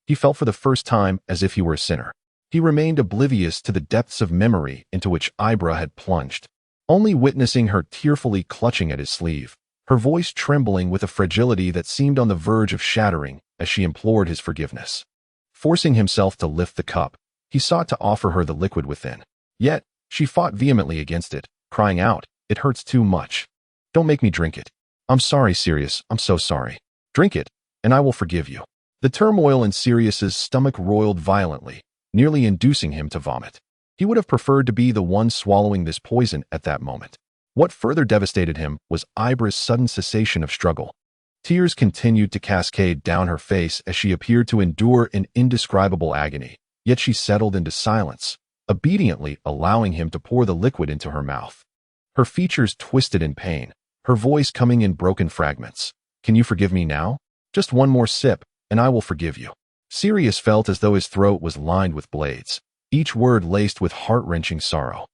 he felt for the first time as if he were a sinner. He remained oblivious to the depths of memory into which Ibra had plunged, only witnessing her tearfully clutching at his sleeve, her voice trembling with a fragility that seemed on the verge of shattering as she implored his forgiveness. Forcing himself to lift the cup, he sought to offer her the liquid within. Yet, she fought vehemently against it, crying out, "It hurts too much. Don't make me drink it. I'm sorry, Sirius, I'm so sorry. Drink it, and I will forgive you." The turmoil in Sirius's stomach roiled violently, nearly inducing him to vomit. He would have preferred to be the one swallowing this poison at that moment. What further devastated him was Ibra's sudden cessation of struggle. Tears continued to cascade down her face as she appeared to endure an indescribable agony, yet she settled into silence, obediently allowing him to pour the liquid into her mouth. Her features twisted in pain, her voice coming in broken fragments. "Can you forgive me now? Just one more sip, and I will forgive you." Sirius felt as though his throat was lined with blades, each word laced with heart-wrenching sorrow.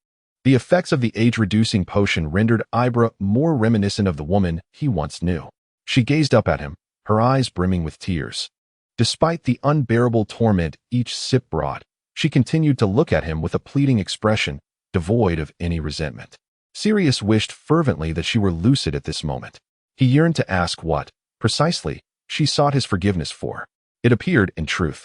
The effects of the age-reducing potion rendered Ibra more reminiscent of the woman he once knew. She gazed up at him, her eyes brimming with tears. Despite the unbearable torment each sip brought, she continued to look at him with a pleading expression, devoid of any resentment. Sirius wished fervently that she were lucid at this moment. He yearned to ask what, precisely, she sought his forgiveness for. It appeared, in truth,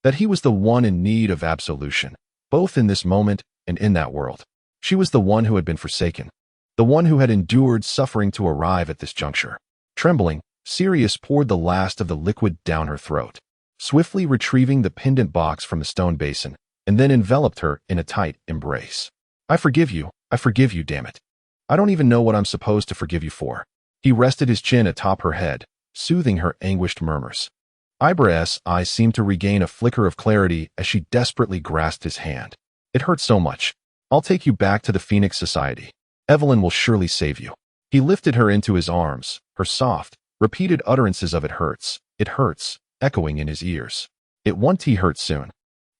that he was the one in need of absolution, both in this moment and in that world. She was the one who had been forsaken, the one who had endured suffering to arrive at this juncture. Trembling, Sirius poured the last of the liquid down her throat, swiftly retrieving the pendant box from the stone basin, and then enveloped her in a tight embrace. I forgive you, damn it. I don't even know what I'm supposed to forgive you for." He rested his chin atop her head, soothing her anguished murmurs. Ibra's eyes seemed to regain a flicker of clarity as she desperately grasped his hand. "It hurts so much. I'll take you back to the Phoenix Society. Evelyn will surely save you." He lifted her into his arms, her soft, repeated utterances of "it hurts, echoing in his ears. "It won't hurt soon.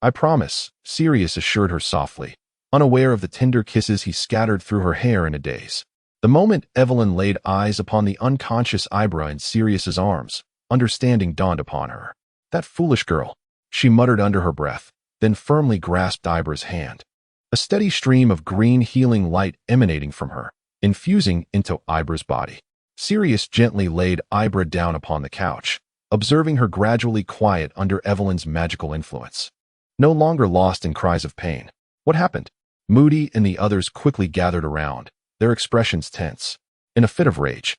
I promise," Sirius assured her softly, unaware of the tender kisses he scattered through her hair in a daze. The moment Evelyn laid eyes upon the unconscious Ibra in Sirius's arms, understanding dawned upon her. "That foolish girl," she muttered under her breath, then firmly grasped Ibra's hand. A steady stream of green healing light emanating from her, infusing into Ibra's body. Sirius gently laid Ibra down upon the couch, observing her gradually quiet under Evelyn's magical influence. No longer lost in cries of pain. What happened? Moody and the others quickly gathered around, their expressions tense. In a fit of rage,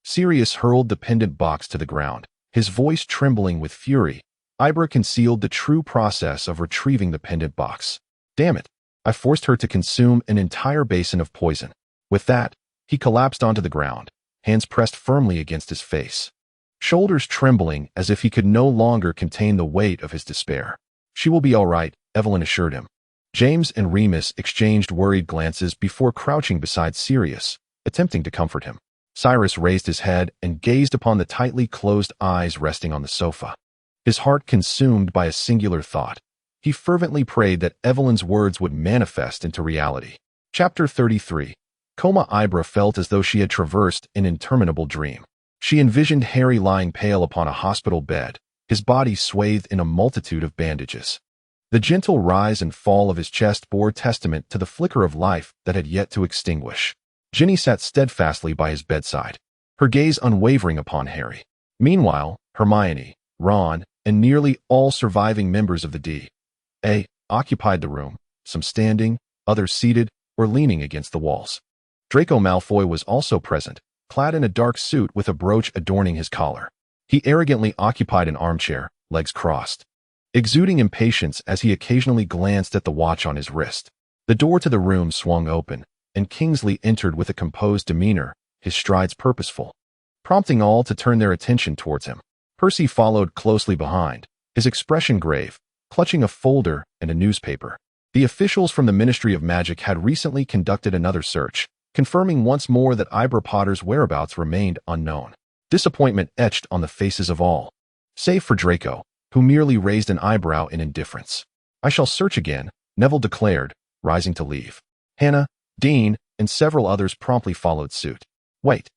Sirius hurled the pendant box to the ground, his voice trembling with fury. Ibra concealed the true process of retrieving the pendant box. "Damn it. I forced her to consume an entire basin of poison." With that, he collapsed onto the ground, hands pressed firmly against his face, shoulders trembling as if he could no longer contain the weight of his despair. "She will be all right," Evelyn assured him. James and Remus exchanged worried glances before crouching beside Sirius, attempting to comfort him. Cyrus raised his head and gazed upon the tightly closed eyes resting on the sofa, his heart consumed by a singular thought. He fervently prayed that Evelyn's words would manifest into reality. Chapter 33. Coma. Ibra felt as though she had traversed an interminable dream. She envisioned Harry lying pale upon a hospital bed, his body swathed in a multitude of bandages. The gentle rise and fall of his chest bore testament to the flicker of life that had yet to extinguish. Ginny sat steadfastly by his bedside, her gaze unwavering upon Harry. Meanwhile, Hermione, Ron, and nearly all surviving members of the D.A. occupied the room, some standing, others seated or leaning against the walls. Draco Malfoy was also present, clad in a dark suit with a brooch adorning his collar. He arrogantly occupied an armchair, legs crossed, exuding impatience as he occasionally glanced at the watch on his wrist. The door to the room swung open, and Kingsley entered with a composed demeanor, his strides purposeful, prompting all to turn their attention towards him. Percy followed closely behind, his expression grave, clutching a folder and a newspaper. The officials from the Ministry of Magic had recently conducted another search, confirming once more that Ibra Potter's whereabouts remained unknown. Disappointment etched on the faces of all, save for Draco, who merely raised an eyebrow in indifference. "I shall search again," Neville declared, rising to leave. Hannah, Dean, and several others promptly followed suit. "Wait,"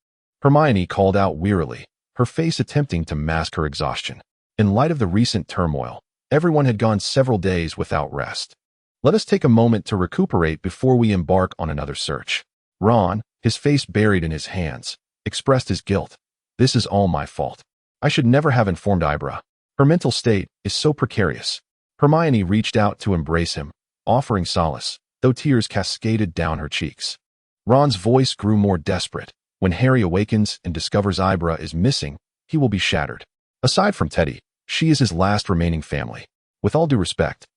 Hermione called out wearily, her face attempting to mask her exhaustion. In light of the recent turmoil, everyone had gone several days without rest. "Let us take a moment to recuperate before we embark on another search." Ron, his face buried in his hands, expressed his guilt. "This is all my fault. I should never have informed Ibra. Her mental state is so precarious." Hermione reached out to embrace him, offering solace, though tears cascaded down her cheeks. Ron's voice grew more desperate. "When Harry awakens and discovers Ibra is missing, he will be shattered. Aside from Teddy, she is his last remaining family. With all due respect."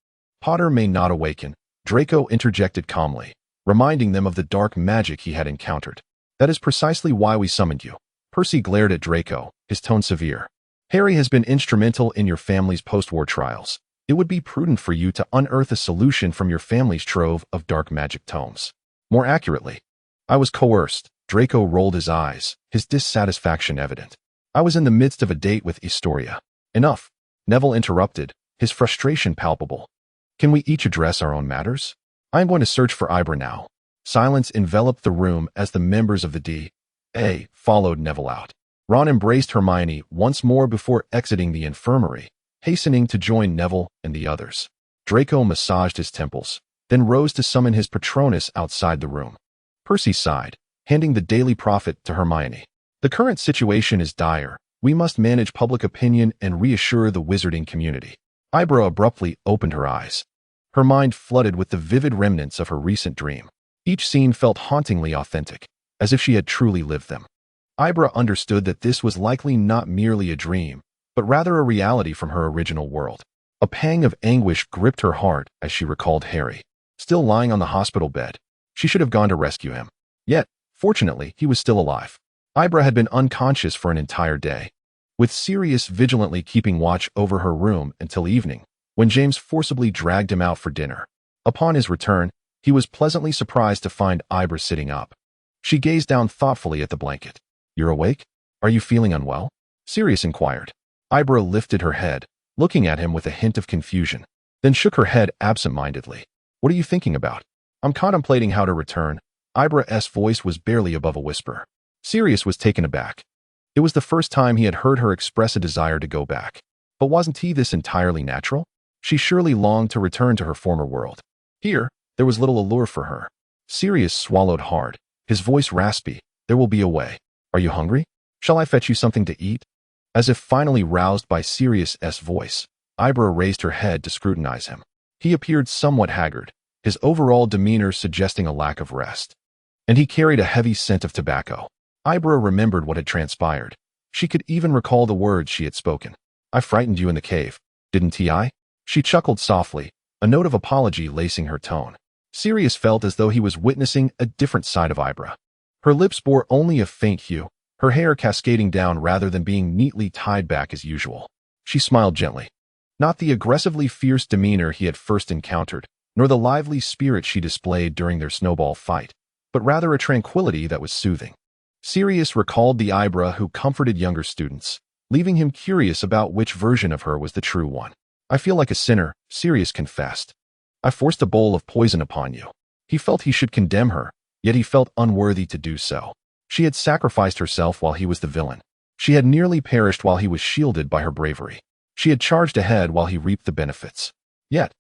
"Potter may not awaken," Draco interjected calmly, reminding them of the dark magic he had encountered. "That is precisely why we summoned you." Percy glared at Draco, his tone severe. "Harry has been instrumental in your family's post-war trials. It would be prudent for you to unearth a solution from your family's trove of dark magic tomes. More accurately, I was coerced." Draco rolled his eyes, his dissatisfaction evident. "I was in the midst of a date with Historia." "Enough," Neville interrupted, his frustration palpable. "Can we each address our own matters? I am going to search for Ibra now." Silence enveloped the room as the members of the D.A. followed Neville out. Ron embraced Hermione once more before exiting the infirmary, hastening to join Neville and the others. Draco massaged his temples, then rose to summon his Patronus outside the room. Percy sighed, handing the Daily Prophet to Hermione. "The current situation is dire. We must manage public opinion and reassure the wizarding community." Ibra abruptly opened her eyes, her mind flooded with the vivid remnants of her recent dream. Each scene felt hauntingly authentic, as if she had truly lived them. Ibra understood that this was likely not merely a dream, but rather a reality from her original world. A pang of anguish gripped her heart as she recalled Harry, still lying on the hospital bed. She should have gone to rescue him. Yet, fortunately, he was still alive. Ibra had been unconscious for an entire day, with Sirius vigilantly keeping watch over her room until evening, when James forcibly dragged him out for dinner. Upon his return, he was pleasantly surprised to find Ibra sitting up. She gazed down thoughtfully at the blanket. "You're awake? Are you feeling unwell?" Sirius inquired. Ibra lifted her head, looking at him with a hint of confusion, then shook her head absent-mindedly. "What are you thinking about?" "I'm contemplating how to return." Ibra's voice was barely above a whisper. Sirius was taken aback. It was the first time he had heard her express a desire to go back. But wasn't this entirely natural? She surely longed to return to her former world. Here, there was little allure for her. Sirius swallowed hard, his voice raspy. "There will be a way. Are you hungry? Shall I fetch you something to eat?" As if finally roused by Sirius's voice, Ibra raised her head to scrutinize him. He appeared somewhat haggard, his overall demeanor suggesting a lack of rest. And he carried a heavy scent of tobacco. Ibra remembered what had transpired. She could even recall the words she had spoken. "I frightened you in the cave, didn't I?" She chuckled softly, a note of apology lacing her tone. Sirius felt as though he was witnessing a different side of Ibra. Her lips bore only a faint hue, her hair cascading down rather than being neatly tied back as usual. She smiled gently. Not the aggressively fierce demeanor he had first encountered, nor the lively spirit she displayed during their snowball fight, but rather a tranquility that was soothing. Sirius recalled the Ibra who comforted younger students, leaving him curious about which version of her was the true one. "I feel like a sinner," Sirius confessed. "I forced a bowl of poison upon you." He felt he should condemn her, yet he felt unworthy to do so. She had sacrificed herself while he was the villain. She had nearly perished while he was shielded by her bravery. She had charged ahead while he reaped the benefits. Yet,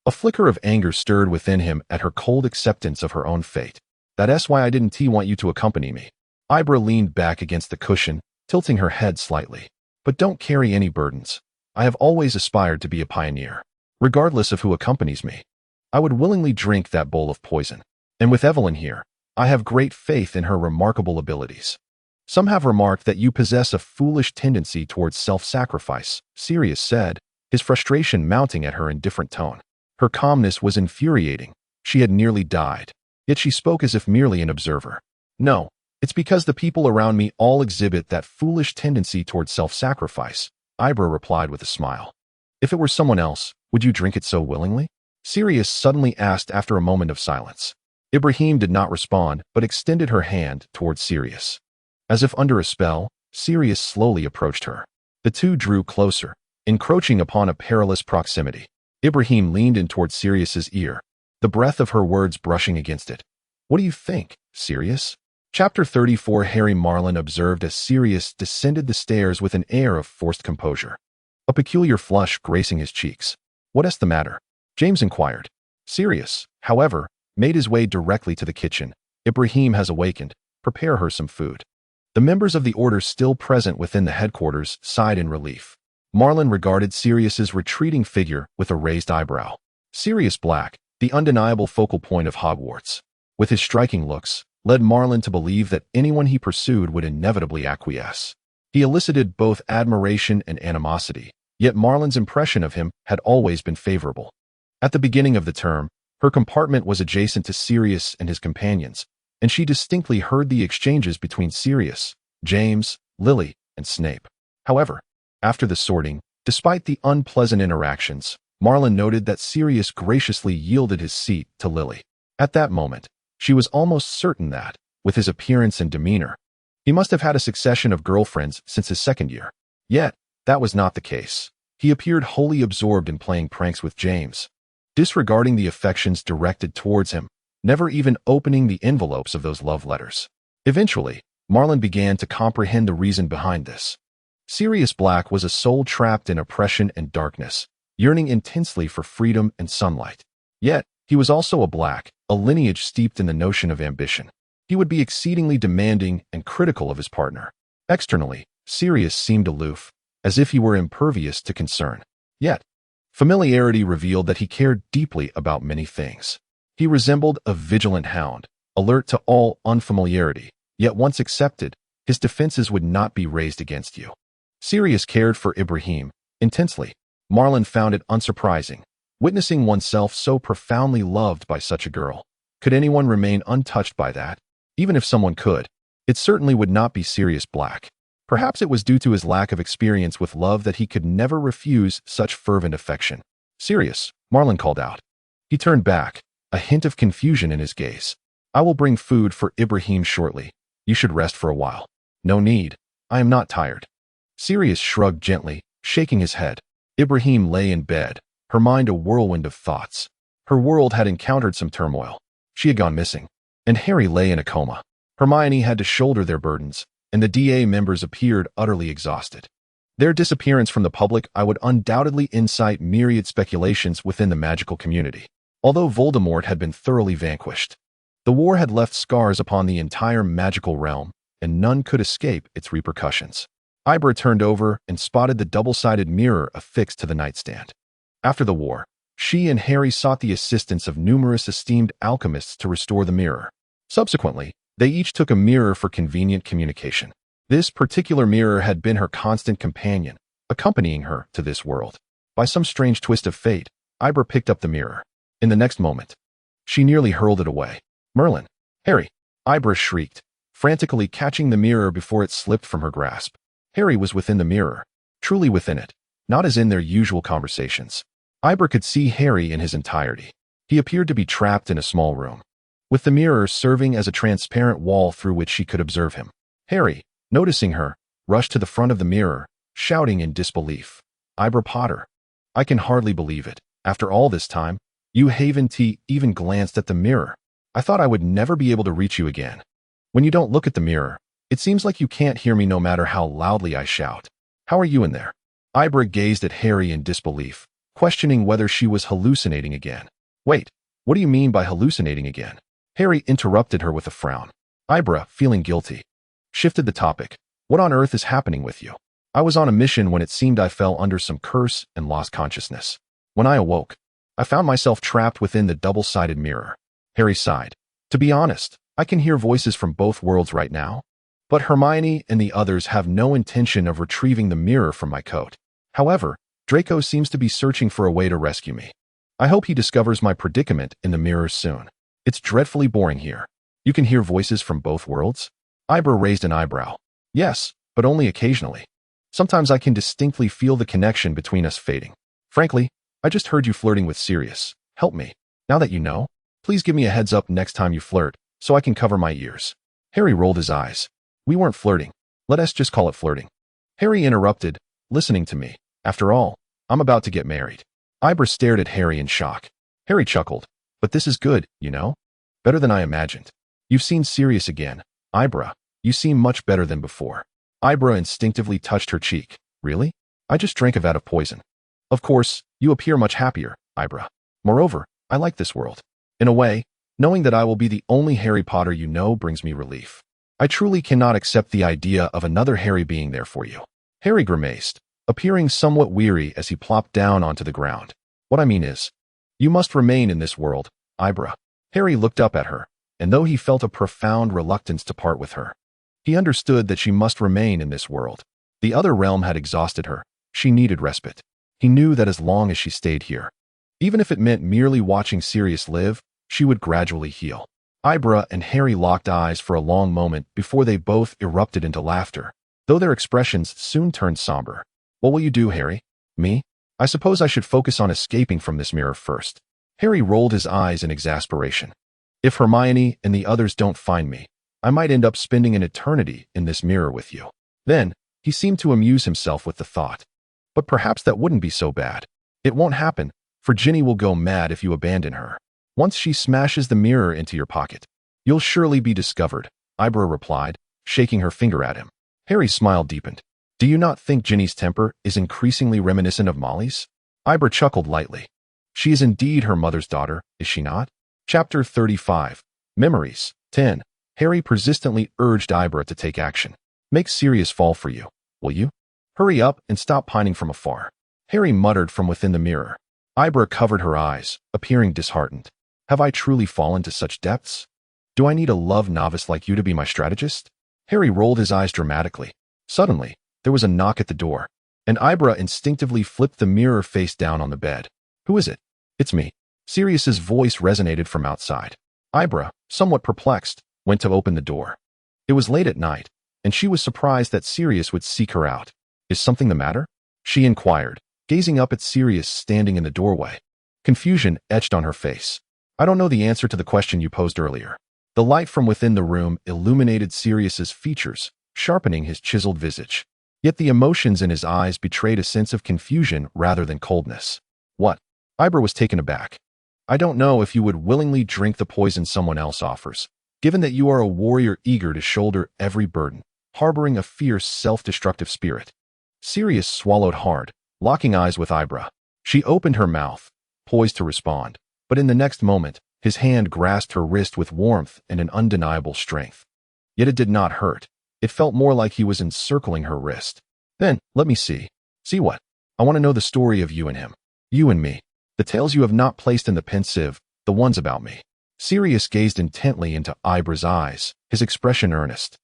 a flicker of anger stirred within him at her cold acceptance of her own fate. "That's why I didn't want you to accompany me." Ibra leaned back against the cushion, tilting her head slightly. "But don't carry any burdens. I have always aspired to be a pioneer. Regardless of who accompanies me, I would willingly drink that bowl of poison. And with Evelyn here, I have great faith in her remarkable abilities." Some have remarked that you possess a foolish tendency towards self-sacrifice, Sirius said, his frustration mounting at her indifferent tone. Her calmness was infuriating. She had nearly died. Yet she spoke as if merely an observer. No, it's because the people around me all exhibit that foolish tendency towards self-sacrifice, Ibra replied with a smile. If it were someone else, would you drink it so willingly? Sirius suddenly asked after a moment of silence. Ibrahim did not respond, but extended her hand towards Sirius. As if under a spell, Sirius slowly approached her. The two drew closer, encroaching upon a perilous proximity. Ibrahim leaned in towards Sirius's ear, the breath of her words brushing against it. What do you think, Sirius? Chapter 34. Harry Marlin observed as Sirius descended the stairs with an air of forced composure, a peculiar flush gracing his cheeks. What's the matter? James inquired. Sirius, however, made his way directly to the kitchen. Ibrahim has awakened. Prepare her some food. The members of the order still present within the headquarters sighed in relief. Marlin regarded Sirius's retreating figure with a raised eyebrow. Sirius Black, the undeniable focal point of Hogwarts, with his striking looks, led Marlin to believe that anyone he pursued would inevitably acquiesce. He elicited both admiration and animosity, yet Marlin's impression of him had always been favorable. At the beginning of the term, her compartment was adjacent to Sirius and his companions, and she distinctly heard the exchanges between Sirius, James, Lily, and Snape. However, after the sorting, despite the unpleasant interactions, Marlin noted that Sirius graciously yielded his seat to Lily. At that moment, she was almost certain that, with his appearance and demeanor, he must have had a succession of girlfriends since his second year. Yet, that was not the case. He appeared wholly absorbed in playing pranks with James, disregarding the affections directed towards him, never even opening the envelopes of those love letters. Eventually, Marlin began to comprehend the reason behind this. Sirius Black was a soul trapped in oppression and darkness, yearning intensely for freedom and sunlight. Yet, he was also a Black, a lineage steeped in the notion of ambition. He would be exceedingly demanding and critical of his partner. Externally, Sirius seemed aloof, as if he were impervious to concern. Yet, familiarity revealed that he cared deeply about many things. He resembled a vigilant hound, alert to all unfamiliarity, yet once accepted, his defenses would not be raised against you. Sirius cared for Ibrahim intensely. Marlin found it unsurprising, witnessing oneself so profoundly loved by such a girl. Could anyone remain untouched by that? Even if someone could, it certainly would not be Sirius Black. Perhaps it was due to his lack of experience with love that he could never refuse such fervent affection. Sirius, Marlin called out. He turned back, a hint of confusion in his gaze. I will bring food for Ibrahim shortly. You should rest for a while. No need. I am not tired. Sirius shrugged gently, shaking his head. Ibrahim lay in bed, her mind a whirlwind of thoughts. Her world had encountered some turmoil. She had gone missing, and Harry lay in a coma. Hermione had to shoulder their burdens, and the DA members appeared utterly exhausted. Their disappearance from the public would undoubtedly incite myriad speculations within the magical community. Although Voldemort had been thoroughly vanquished, the war had left scars upon the entire magical realm, and none could escape its repercussions. Ibra turned over and spotted the double-sided mirror affixed to the nightstand. After the war, she and Harry sought the assistance of numerous esteemed alchemists to restore the mirror. Subsequently, they each took a mirror for convenient communication. This particular mirror had been her constant companion, accompanying her to this world. By some strange twist of fate, Ibra picked up the mirror. In the next moment, she nearly hurled it away. Merlin! Harry! Ibra shrieked, frantically catching the mirror before it slipped from her grasp. Harry was within the mirror, truly within it, not as in their usual conversations. Ibra could see Harry in his entirety. He appeared to be trapped in a small room, with the mirror serving as a transparent wall through which she could observe him. Harry, noticing her, rushed to the front of the mirror, shouting in disbelief. Ibra Potter! I can hardly believe it. After all this time, you haven't even glanced at the mirror. I thought I would never be able to reach you again. When you don't look at the mirror, it seems like you can't hear me no matter how loudly I shout. How are you in there? Ibra gazed at Harry in disbelief, questioning whether she was hallucinating again. Wait, what do you mean by hallucinating again? Harry interrupted her with a frown. Ibra, feeling guilty, shifted the topic. What on earth is happening with you? I was on a mission when it seemed I fell under some curse and lost consciousness. When I awoke, I found myself trapped within the double-sided mirror. Harry sighed. To be honest, I can hear voices from both worlds right now. But Hermione and the others have no intention of retrieving the mirror from my coat. However, Draco seems to be searching for a way to rescue me. I hope he discovers my predicament in the mirror soon. It's dreadfully boring here. You can hear voices from both worlds? Ibra raised an eyebrow. Yes, but only occasionally. Sometimes I can distinctly feel the connection between us fading. Frankly, I just heard you flirting with Sirius. Help me. Now that you know, please give me a heads up next time you flirt, so I can cover my ears. Harry rolled his eyes. We weren't flirting. Let us just call it flirting. Harry interrupted, listening to me. After all, I'm about to get married. Ibra stared at Harry in shock. Harry chuckled. But this is good, you know? Better than I imagined. You've seen Sirius again. Ibra, you seem much better than before. Ibra instinctively touched her cheek. Really? I just drank a vat of poison. Of course, you appear much happier, Ibra. Moreover, I like this world. In a way, knowing that I will be the only Harry Potter you know brings me relief. I truly cannot accept the idea of another Harry being there for you. Harry grimaced, appearing somewhat weary as he plopped down onto the ground. What I mean is, you must remain in this world, Ibra. Harry looked up at her, and though he felt a profound reluctance to part with her, he understood that she must remain in this world. The other realm had exhausted her. She needed respite. He knew that as long as she stayed here, even if it meant merely watching Sirius live, she would gradually heal. Ibra and Harry locked eyes for a long moment before they both erupted into laughter, though their expressions soon turned somber. What will you do, Harry? Me? I suppose I should focus on escaping from this mirror first. Harry rolled his eyes in exasperation. If Hermione and the others don't find me, I might end up spending an eternity in this mirror with you. Then, he seemed to amuse himself with the thought. But perhaps that wouldn't be so bad. It won't happen, for Ginny will go mad if you abandon her. Once she smashes the mirror into your pocket, you'll surely be discovered, Ibra replied, shaking her finger at him. Harry's smile deepened. Do you not think Ginny's temper is increasingly reminiscent of Molly's? Ibra chuckled lightly. She is indeed her mother's daughter, is she not? Chapter 35. Memories. 10. Harry persistently urged Ibra to take action. Make Sirius fall for you, will you? Hurry up and stop pining from afar. Harry muttered from within the mirror. Ibra covered her eyes, appearing disheartened. Have I truly fallen to such depths? Do I need a love novice like you to be my strategist? Harry rolled his eyes dramatically. Suddenly, there was a knock at the door, and Ibra instinctively flipped the mirror face down on the bed. Who is it? It's me. Sirius's voice resonated from outside. Ibra, somewhat perplexed, went to open the door. It was late at night, and she was surprised that Sirius would seek her out. Is something the matter? She inquired, gazing up at Sirius standing in the doorway. Confusion etched on her face. I don't know the answer to the question you posed earlier. The light from within the room illuminated Sirius's features, sharpening his chiseled visage. Yet the emotions in his eyes betrayed a sense of confusion rather than coldness. What? Ibra was taken aback. I don't know if you would willingly drink the poison someone else offers, given that you are a warrior eager to shoulder every burden, harboring a fierce, self-destructive spirit. Sirius swallowed hard, locking eyes with Ibra. She opened her mouth, poised to respond, but in the next moment, his hand grasped her wrist with warmth and an undeniable strength. Yet it did not hurt. It felt more like he was encircling her wrist. Then, let me see. See what? I want to know the story of you and him. You and me. The tales you have not placed in the pensieve, the ones about me. Sirius gazed intently into Ibra's eyes, his expression earnest.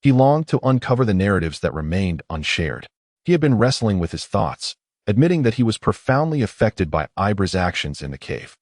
He longed to uncover the narratives that remained unshared. He had been wrestling with his thoughts, admitting that he was profoundly affected by Ibra's actions in the cave.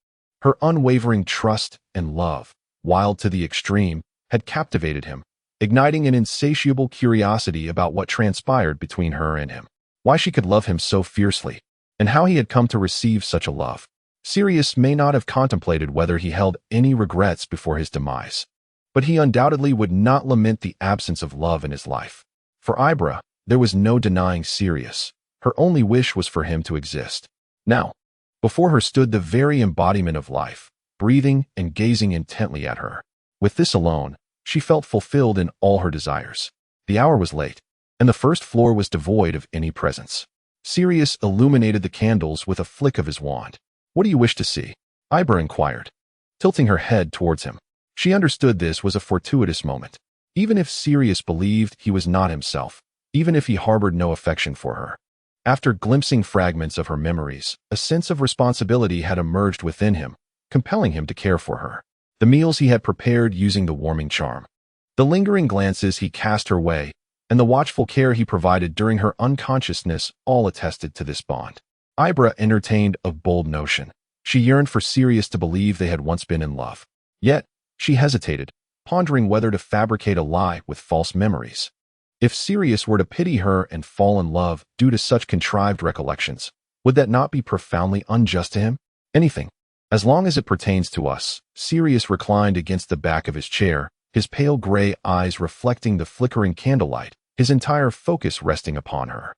Her unwavering trust and love, wild to the extreme, had captivated him, igniting an insatiable curiosity about what transpired between her and him, why she could love him so fiercely, and how he had come to receive such a love. Sirius may not have contemplated whether he held any regrets before his demise, but he undoubtedly would not lament the absence of love in his life. For Ibra, there was no denying Sirius. Her only wish was for him to exist. Now, before her stood the very embodiment of life, breathing and gazing intently at her. With this alone, she felt fulfilled in all her desires. The hour was late, and the first floor was devoid of any presence. Sirius illuminated the candles with a flick of his wand. What do you wish to see? Ibra inquired, tilting her head towards him. She understood this was a fortuitous moment. Even if Sirius believed he was not himself, even if he harbored no affection for her. After glimpsing fragments of her memories, a sense of responsibility had emerged within him, compelling him to care for her. The meals he had prepared using the warming charm, The lingering glances he cast her way, and the watchful care he provided during her unconsciousness all attested to this bond. Ibra entertained a bold notion. She yearned for Sirius to believe they had once been in love. Yet, she hesitated, pondering whether to fabricate a lie with false memories. If Sirius were to pity her and fall in love due to such contrived recollections, would that not be profoundly unjust to him? Anything. As long as it pertains to us. Sirius reclined against the back of his chair, his pale gray eyes reflecting the flickering candlelight, his entire focus resting upon her.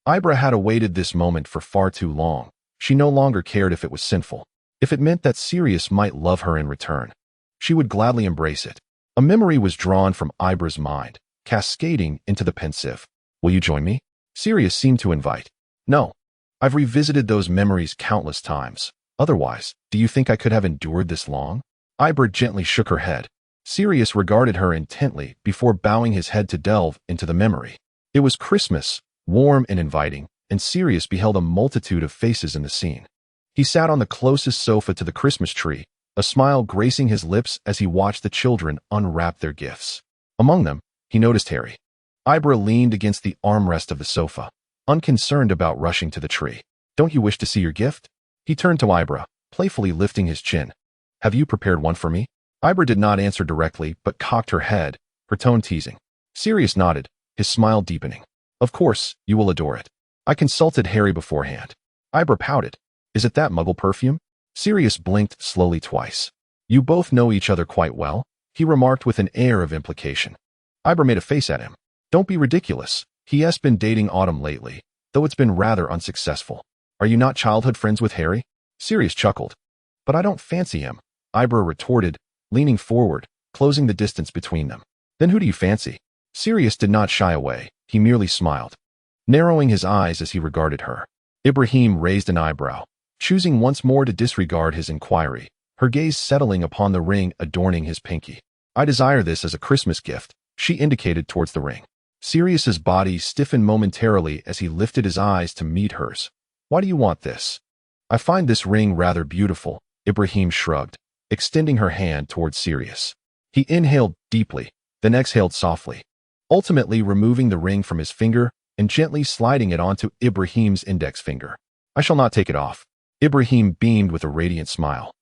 Ibra had awaited this moment for far too long. She no longer cared if it was sinful. If it meant that Sirius might love her in return, she would gladly embrace it. A memory was drawn from Ibra's mind, cascading into the pensive. Will you join me? Sirius seemed to invite. No. I've revisited those memories countless times. Otherwise, do you think I could have endured this long? Ibra gently shook her head. Sirius regarded her intently before bowing his head to delve into the memory. It was Christmas, warm and inviting, and Sirius beheld a multitude of faces in the scene. He sat on the closest sofa to the Christmas tree, a smile gracing his lips as he watched the children unwrap their gifts. Among them, he noticed Harry. Ibra leaned against the armrest of the sofa, unconcerned about rushing to the tree. Don't you wish to see your gift? He turned to Ibra, playfully lifting his chin. Have you prepared one for me? Ibra did not answer directly, but cocked her head, her tone teasing. Sirius nodded, his smile deepening. Of course, you will adore it. I consulted Harry beforehand. Ibra pouted. Is it that muggle perfume? Sirius blinked slowly twice. You both know each other quite well, he remarked with an air of implication. Ibra made a face at him. Don't be ridiculous. He has been dating Autumn lately, though it's been rather unsuccessful. Are you not childhood friends with Harry? Sirius chuckled. But I don't fancy him, Ibra retorted, leaning forward, closing the distance between them. Then who do you fancy? Sirius did not shy away, he merely smiled, narrowing his eyes as he regarded her. Ibrahim raised an eyebrow, choosing once more to disregard his inquiry, her gaze settling upon the ring adorning his pinky. I desire this as a Christmas gift, she indicated towards the ring. Sirius's body stiffened momentarily as he lifted his eyes to meet hers. Why do you want this? I find this ring rather beautiful, Ibrahim shrugged, extending her hand towards Sirius. He inhaled deeply, then exhaled softly, ultimately removing the ring from his finger and gently sliding it onto Ibrahim's index finger. I shall not take it off. Ibrahim beamed with a radiant smile,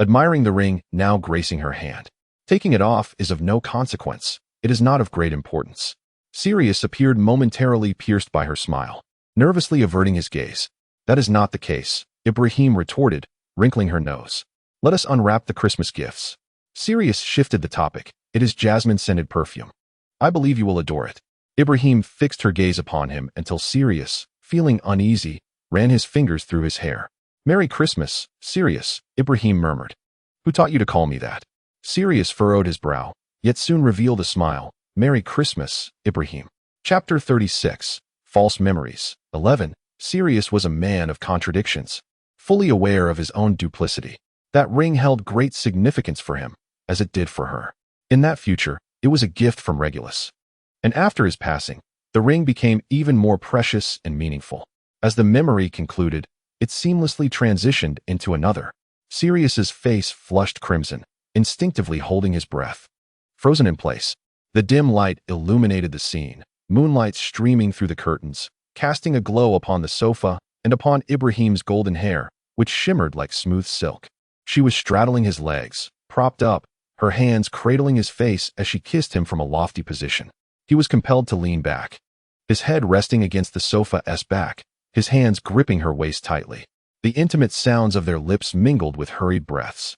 admiring the ring now gracing her hand. Taking it off is of no consequence. It is not of great importance. Sirius appeared momentarily pierced by her smile, nervously averting his gaze. That is not the case, Ibrahim retorted, wrinkling her nose. Let us unwrap the Christmas gifts. Sirius shifted the topic. It is jasmine-scented perfume. I believe you will adore it. Ibrahim fixed her gaze upon him until Sirius, feeling uneasy, ran his fingers through his hair. Merry Christmas, Sirius, Ibrahim murmured. Who taught you to call me that? Sirius furrowed his brow, yet soon revealed a smile. Merry Christmas, Ibrahim. Chapter 36. False Memories. 11. Sirius was a man of contradictions, fully aware of his own duplicity. That ring held great significance for him, as it did for her. In that future, it was a gift from Regulus. And after his passing, the ring became even more precious and meaningful. As the memory concluded, it seamlessly transitioned into another. Sirius's face flushed crimson, instinctively holding his breath. Frozen in place, the dim light illuminated the scene, moonlight streaming through the curtains, casting a glow upon the sofa and upon Ibrahim's golden hair, which shimmered like smooth silk. She was straddling his legs, propped up, her hands cradling his face as she kissed him from a lofty position. He was compelled to lean back, his head resting against the sofa's back, his hands gripping her waist tightly. The intimate sounds of their lips mingled with hurried breaths.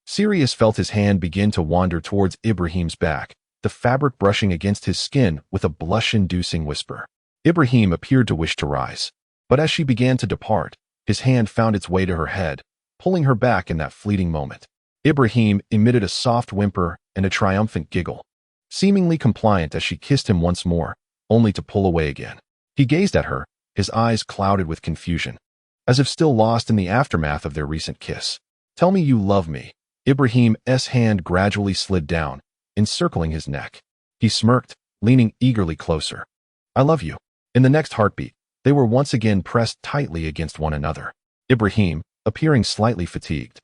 Sirius felt his hand begin to wander towards Ibrahim's back, the fabric brushing against his skin with a blush-inducing whisper. Ibrahim appeared to wish to rise, but as she began to depart, his hand found its way to her head, pulling her back in that fleeting moment. Ibrahim emitted a soft whimper and a triumphant giggle, seemingly compliant as she kissed him once more, only to pull away again. He gazed at her, his eyes clouded with confusion, as if still lost in the aftermath of their recent kiss. Tell me you love me. Ibrahim's hand gradually slid down, encircling his neck. He smirked, leaning eagerly closer. I love you. In the next heartbeat, they were once again pressed tightly against one another. Ibrahim, appearing slightly fatigued,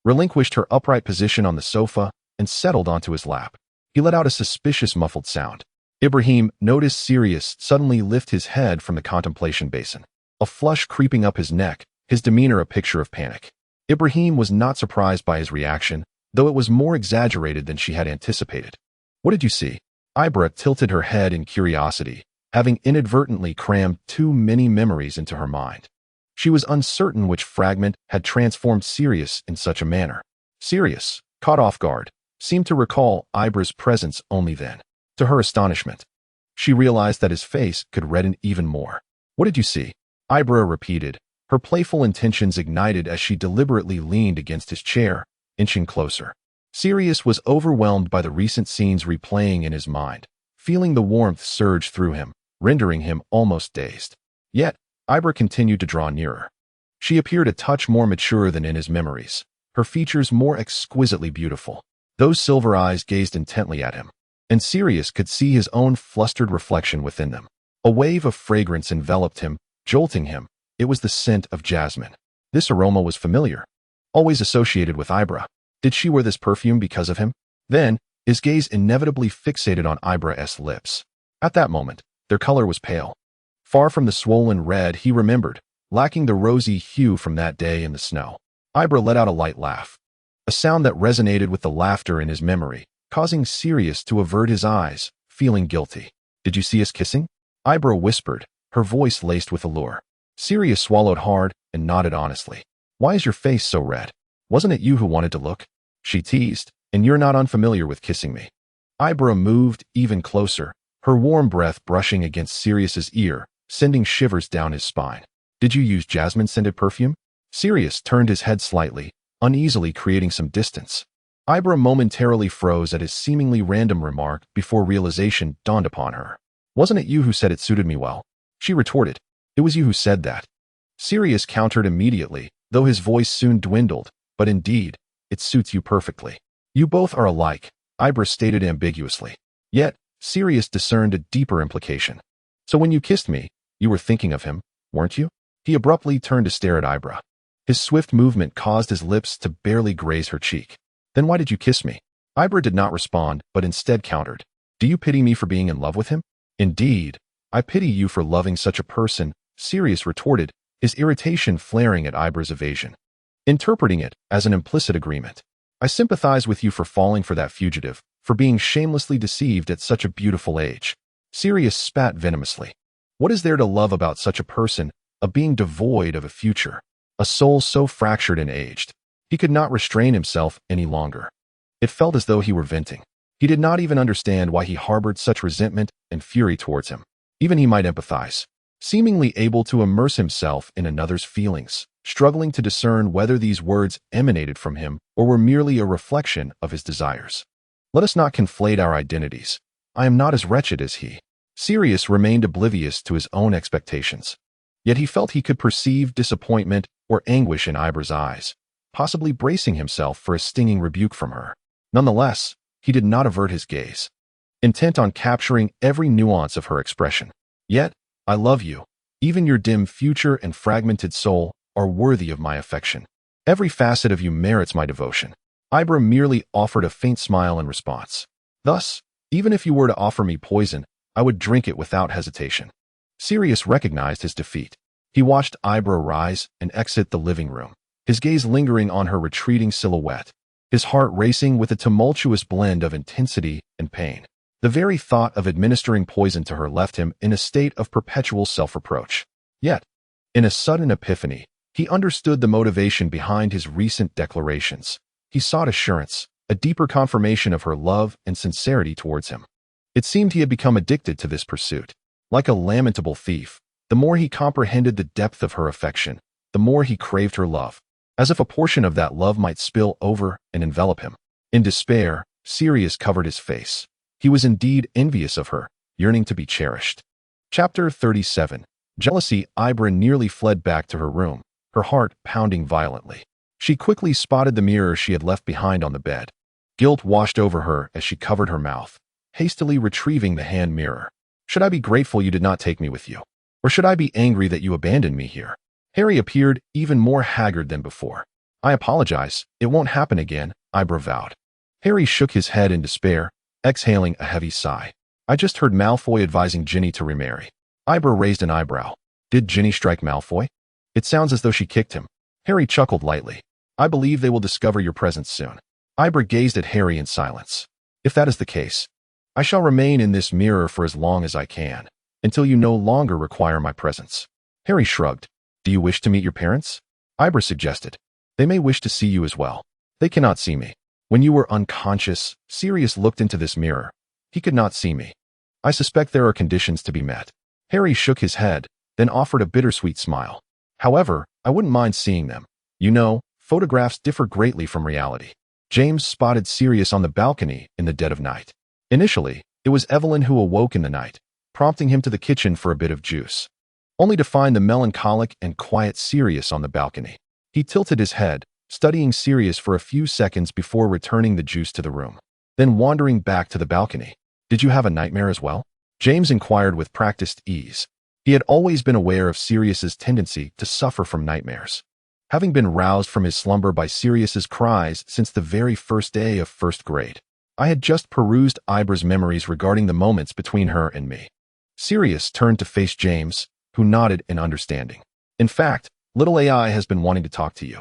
relinquished her upright position on the sofa and settled onto his lap. He let out a suspicious muffled sound. Ibrahim noticed Sirius suddenly lift his head from the contemplation basin, a flush creeping up his neck, his demeanor a picture of panic. Ibrahim was not surprised by his reaction, though it was more exaggerated than she had anticipated. What did you see? Ibra tilted her head in curiosity, having inadvertently crammed too many memories into her mind. She was uncertain which fragment had transformed Sirius in such a manner. Sirius, caught off guard, seemed to recall Ibra's presence only then. To her astonishment, she realized that his face could redden even more. What did you see? Ibra repeated, her playful intentions ignited as she deliberately leaned against his chair, inching closer. Sirius was overwhelmed by the recent scenes replaying in his mind, feeling the warmth surge through him, rendering him almost dazed. Yet, Ibra continued to draw nearer. She appeared a touch more mature than in his memories, her features more exquisitely beautiful. Those silver eyes gazed intently at him, and Sirius could see his own flustered reflection within them. A wave of fragrance enveloped him, jolting him. It was the scent of jasmine. This aroma was familiar, always associated with Ibra. Did she wear this perfume because of him? Then, his gaze inevitably fixated on Ibra's lips. At that moment, their color was pale. Far from the swollen red he remembered, lacking the rosy hue from that day in the snow. Ibra let out a light laugh, a sound that resonated with the laughter in his memory, causing Sirius to avert his eyes, feeling guilty. Did you see us kissing? Ibra whispered, her voice laced with allure. Sirius swallowed hard and nodded honestly. Why is your face so red? Wasn't it you who wanted to look? She teased, and you're not unfamiliar with kissing me. Ibra moved even closer, her warm breath brushing against Sirius's ear, sending shivers down his spine. Did you use jasmine-scented perfume? Sirius turned his head slightly, uneasily creating some distance. Ibra momentarily froze at his seemingly random remark before realization dawned upon her. Wasn't it you who said it suited me well? She retorted. It was you who said that. Sirius countered immediately, though his voice soon dwindled. But indeed, it suits you perfectly. You both are alike, Ibra stated ambiguously. Yet, Sirius discerned a deeper implication. So when you kissed me, you were thinking of him, weren't you? He abruptly turned to stare at Ibra. His swift movement caused his lips to barely graze her cheek. Then why did you kiss me? Ibra did not respond, but instead countered. Do you pity me for being in love with him? Indeed, I pity you for loving such a person, Sirius retorted, his irritation flaring at Ibra's evasion, interpreting it as an implicit agreement. I sympathize with you for falling for that fugitive, for being shamelessly deceived at such a beautiful age. Sirius spat venomously. What is there to love about such a person, a being devoid of a future, a soul so fractured and aged? He could not restrain himself any longer. It felt as though he were venting. He did not even understand why he harbored such resentment and fury towards him. Even he might empathize, seemingly able to immerse himself in another's feelings, struggling to discern whether these words emanated from him or were merely a reflection of his desires. Let us not conflate our identities. I am not as wretched as he. Sirius remained oblivious to his own expectations. Yet he felt he could perceive disappointment or anguish in Ibra's eyes, possibly bracing himself for a stinging rebuke from her. Nonetheless, he did not avert his gaze, intent on capturing every nuance of her expression. Yet, I love you. Even your dim future and fragmented soul are worthy of my affection. Every facet of you merits my devotion. Ibra merely offered a faint smile in response. Thus, even if you were to offer me poison, I would drink it without hesitation. Sirius recognized his defeat. He watched Ibra rise and exit the living room, his gaze lingering on her retreating silhouette, his heart racing with a tumultuous blend of intensity and pain. The very thought of administering poison to her left him in a state of perpetual self-reproach. Yet, in a sudden epiphany, he understood the motivation behind his recent declarations. He sought assurance, a deeper confirmation of her love and sincerity towards him. It seemed he had become addicted to this pursuit. Like a lamentable thief, the more he comprehended the depth of her affection, the more he craved her love, as if a portion of that love might spill over and envelop him. In despair, Sirius covered his face. He was indeed envious of her, yearning to be cherished. Chapter 37. Jealousy. Ibra nearly fled back to her room, her heart pounding violently. She quickly spotted the mirror she had left behind on the bed. Guilt washed over her as she covered her mouth, hastily retrieving the hand mirror. Should I be grateful you did not take me with you? Or should I be angry that you abandoned me here? Harry appeared even more haggard than before. I apologize, it won't happen again, Ibra vowed. Harry shook his head in despair, exhaling a heavy sigh. I just heard Malfoy advising Ginny to remarry. Ibra raised an eyebrow. Did Ginny strike Malfoy? It sounds as though she kicked him. Harry chuckled lightly. I believe they will discover your presence soon. Ibra gazed at Harry in silence. If that is the case, I shall remain in this mirror for as long as I can, until you no longer require my presence. Harry shrugged. Do you wish to meet your parents? Ibra suggested. They may wish to see you as well. They cannot see me. When you were unconscious, Sirius looked into this mirror. He could not see me. I suspect there are conditions to be met. Harry shook his head, then offered a bittersweet smile. However, I wouldn't mind seeing them. You know, photographs differ greatly from reality. James spotted Sirius on the balcony in the dead of night. Initially, it was Evelyn who awoke in the night, prompting him to the kitchen for a bit of juice, only to find the melancholic and quiet Sirius on the balcony. He tilted his head, studying Sirius for a few seconds before returning the juice to the room, then wandering back to the balcony. Did you have a nightmare as well? James inquired with practiced ease. He had always been aware of Sirius's tendency to suffer from nightmares, having been roused from his slumber by Sirius's cries since the very first day of first grade. I had just perused Ibra's memories regarding the moments between her and me. Sirius turned to face James, who nodded in understanding. In fact, little AI has been wanting to talk to you.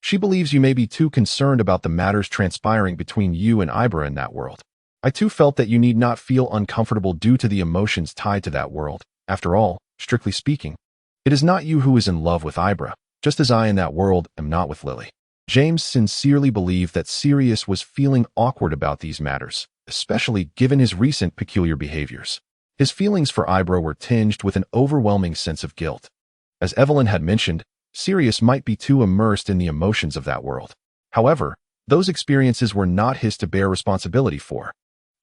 She believes you may be too concerned about the matters transpiring between you and Ibra in that world. I too felt that you need not feel uncomfortable due to the emotions tied to that world. After all, strictly speaking, it is not you who is in love with Ibra, just as I in that world am not with Lily. James sincerely believed that Sirius was feeling awkward about these matters, especially given his recent peculiar behaviors. His feelings for Ibra were tinged with an overwhelming sense of guilt. As Evelyn had mentioned, Sirius might be too immersed in the emotions of that world. However, those experiences were not his to bear responsibility for.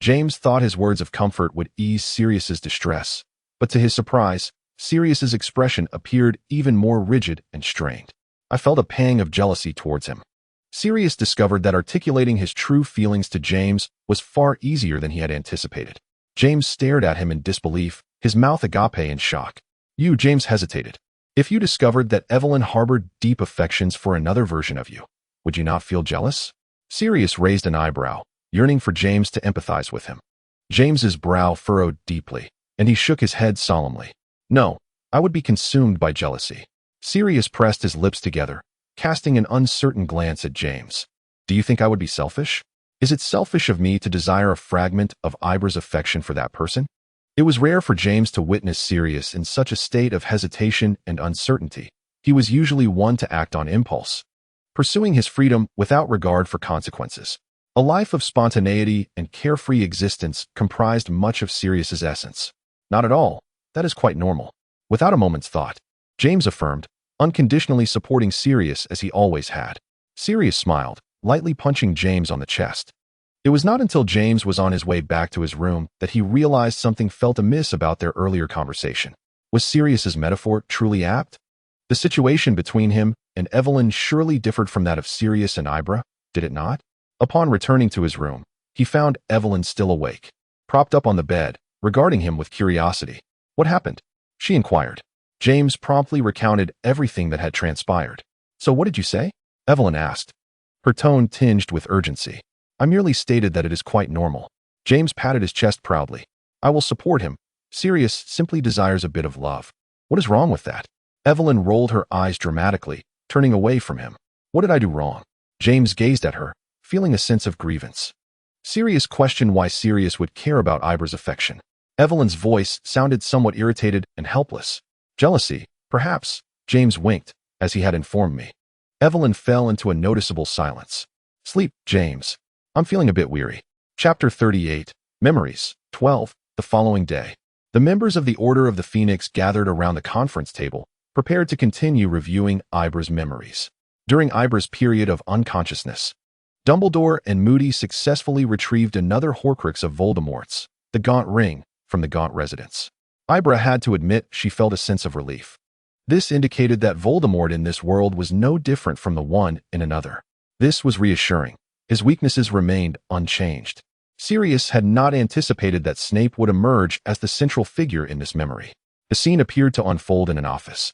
James thought his words of comfort would ease Sirius's distress, but to his surprise, Sirius's expression appeared even more rigid and strained. I felt a pang of jealousy towards him. Sirius discovered that articulating his true feelings to James was far easier than he had anticipated. James stared at him in disbelief, his mouth agape in shock. James hesitated. If you discovered that Evelyn harbored deep affections for another version of you, would you not feel jealous? Sirius raised an eyebrow, yearning for James to empathize with him. James's brow furrowed deeply, and he shook his head solemnly. No, I would be consumed by jealousy. Sirius pressed his lips together, casting an uncertain glance at James. Do you think I would be selfish? Is it selfish of me to desire a fragment of Ibra's affection for that person? It was rare for James to witness Sirius in such a state of hesitation and uncertainty. He was usually one to act on impulse, pursuing his freedom without regard for consequences. A life of spontaneity and carefree existence comprised much of Sirius's essence. Not at all. That is quite normal. Without a moment's thought, James affirmed, unconditionally supporting Sirius as he always had. Sirius smiled, lightly punching James on the chest. It was not until James was on his way back to his room that he realized something felt amiss about their earlier conversation. Was Sirius's metaphor truly apt? The situation between him and Evelyn surely differed from that of Sirius and Ibra, did it not? Upon returning to his room, he found Evelyn still awake, propped up on the bed, regarding him with curiosity. What happened? She inquired. James promptly recounted everything that had transpired. So what did you say? Evelyn asked, her tone tinged with urgency. I merely stated that it is quite normal. James patted his chest proudly. I will support him. Sirius simply desires a bit of love. What is wrong with that? Evelyn rolled her eyes dramatically, turning away from him. What did I do wrong? James gazed at her, feeling a sense of grievance. Sirius questioned why Sirius would care about Ibra's affection. Evelyn's voice sounded somewhat irritated and helpless. Jealousy, perhaps, James winked, as he had informed me. Evelyn fell into a noticeable silence. Sleep, James. I'm feeling a bit weary. Chapter 38, Memories, 12, the following day. The members of the Order of the Phoenix gathered around the conference table, prepared to continue reviewing Ibra's memories. During Ibra's period of unconsciousness, Dumbledore and Moody successfully retrieved another Horcrux of Voldemort's, the Gaunt Ring, from the Gaunt residence. Ibra had to admit she felt a sense of relief. This indicated that Voldemort in this world was no different from the one in another. This was reassuring. His weaknesses remained unchanged. Sirius had not anticipated that Snape would emerge as the central figure in this memory. The scene appeared to unfold in an office,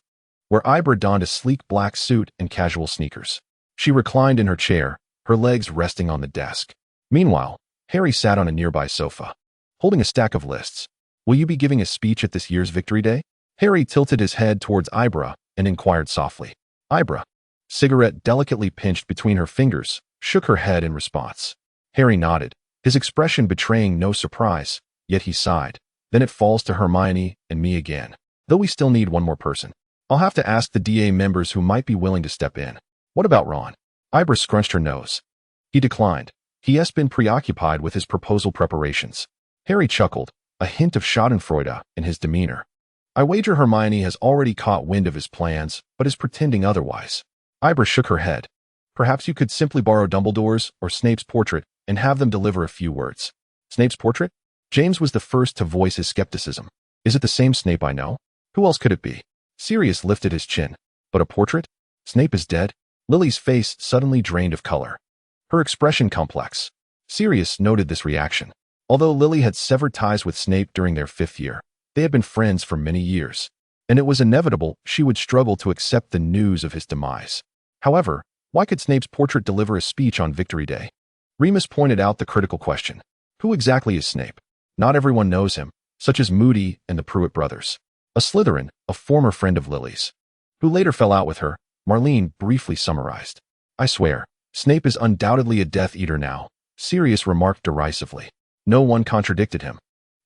where Ibra donned a sleek black suit and casual sneakers. She reclined in her chair, her legs resting on the desk. Meanwhile, Harry sat on a nearby sofa, holding a stack of lists. Will you be giving a speech at this year's Victory Day? Harry tilted his head towards Ibra and inquired softly. Ibra, cigarette delicately pinched between her fingers, shook her head in response. Harry nodded, his expression betraying no surprise, yet he sighed. Then it falls to Hermione and me again. Though we still need one more person. I'll have to ask the DA members who might be willing to step in. What about Ron? Ibra scrunched her nose. He declined. He has been preoccupied with his proposal preparations. Harry chuckled, a hint of schadenfreude in his demeanor. I wager Hermione has already caught wind of his plans, but is pretending otherwise. Ibra shook her head. Perhaps you could simply borrow Dumbledore's or Snape's portrait and have them deliver a few words. Snape's portrait? James was the first to voice his skepticism. Is it the same Snape I know? Who else could it be? Sirius lifted his chin. But a portrait? Snape is dead? Lily's face suddenly drained of color. Her expression complex. Sirius noted this reaction. Although Lily had severed ties with Snape during their 5th year, they had been friends for many years, and it was inevitable she would struggle to accept the news of his demise. However, why could Snape's portrait deliver a speech on Victory Day? Remus pointed out the critical question. Who exactly is Snape? Not everyone knows him, such as Moody and the Pruitt brothers. A Slytherin, a former friend of Lily's, who later fell out with her, Marlene briefly summarized. I swear, Snape is undoubtedly a Death Eater now, Sirius remarked derisively. No one contradicted him.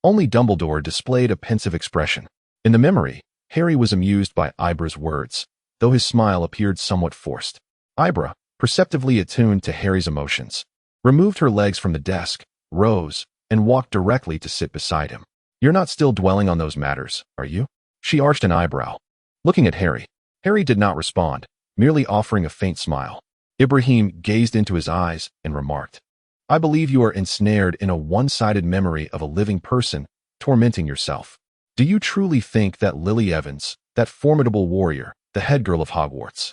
Only Dumbledore displayed a pensive expression. In the memory, Harry was amused by Ibra's words, though his smile appeared somewhat forced. Ibra, perceptively attuned to Harry's emotions, removed her legs from the desk, rose, and walked directly to sit beside him. You're not still dwelling on those matters, are you? She arched an eyebrow. Looking at Harry. Harry did not respond, merely offering a faint smile. Ibrahim gazed into his eyes and remarked, I believe you are ensnared in a one-sided memory of a living person, tormenting yourself. Do you truly think that Lily Evans, that formidable warrior, the head girl of Hogwarts,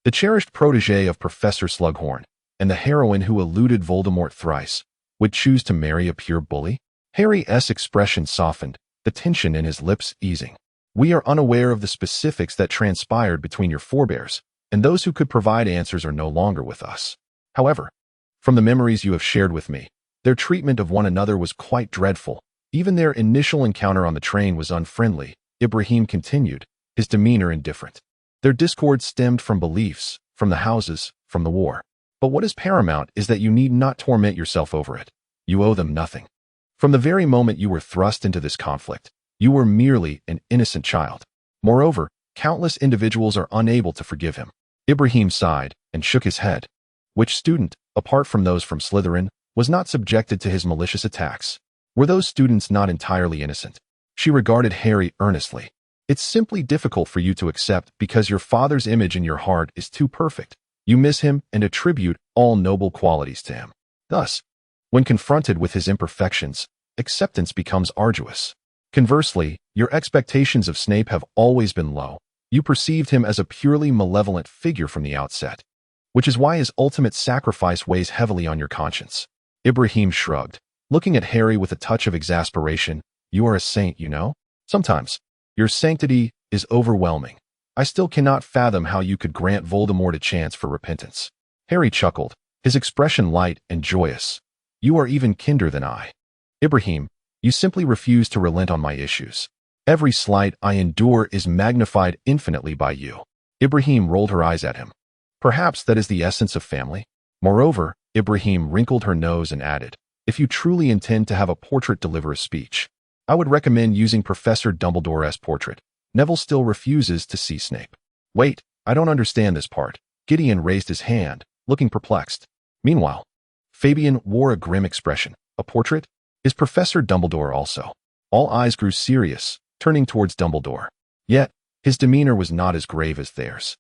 the cherished protégé of Professor Slughorn, and the heroine who eluded Voldemort thrice, would choose to marry a pure bully? Harry's expression softened, the tension in his lips easing. We are unaware of the specifics that transpired between your forebears, and those who could provide answers are no longer with us. However, from the memories you have shared with me, their treatment of one another was quite dreadful. Even their initial encounter on the train was unfriendly, Ibrahim continued, his demeanor indifferent. Their discord stemmed from beliefs, from the houses, from the war. But what is paramount is that you need not torment yourself over it. You owe them nothing. From the very moment you were thrust into this conflict, you were merely an innocent child. Moreover, countless individuals are unable to forgive him. Ibrahim sighed and shook his head. Which student, apart from those from Slytherin, was not subjected to his malicious attacks? Were those students not entirely innocent? She regarded Harry earnestly. It's simply difficult for you to accept because your father's image in your heart is too perfect. You miss him and attribute all noble qualities to him. Thus, when confronted with his imperfections, acceptance becomes arduous. Conversely, your expectations of Snape have always been low. You perceived him as a purely malevolent figure from the outset, which is why his ultimate sacrifice weighs heavily on your conscience. Ibrahim shrugged, looking at Harry with a touch of exasperation. You are a saint, you know? Sometimes, your sanctity is overwhelming. I still cannot fathom how you could grant Voldemort a chance for repentance. Harry chuckled, his expression light and joyous. You are even kinder than I. Ibrahim, you simply refuse to relent on my issues. Every slight I endure is magnified infinitely by you. Ibrahim rolled her eyes at him. Perhaps that is the essence of family. Moreover, Ibrahim wrinkled her nose and added, if you truly intend to have a portrait deliver a speech, I would recommend using Professor Dumbledore's portrait. Neville still refuses to see Snape. Wait, I don't understand this part. Gideon raised his hand, looking perplexed. Meanwhile, Fabian wore a grim expression. A portrait? Is Professor Dumbledore also? All eyes grew serious, turning towards Dumbledore. Yet, his demeanor was not as grave as theirs.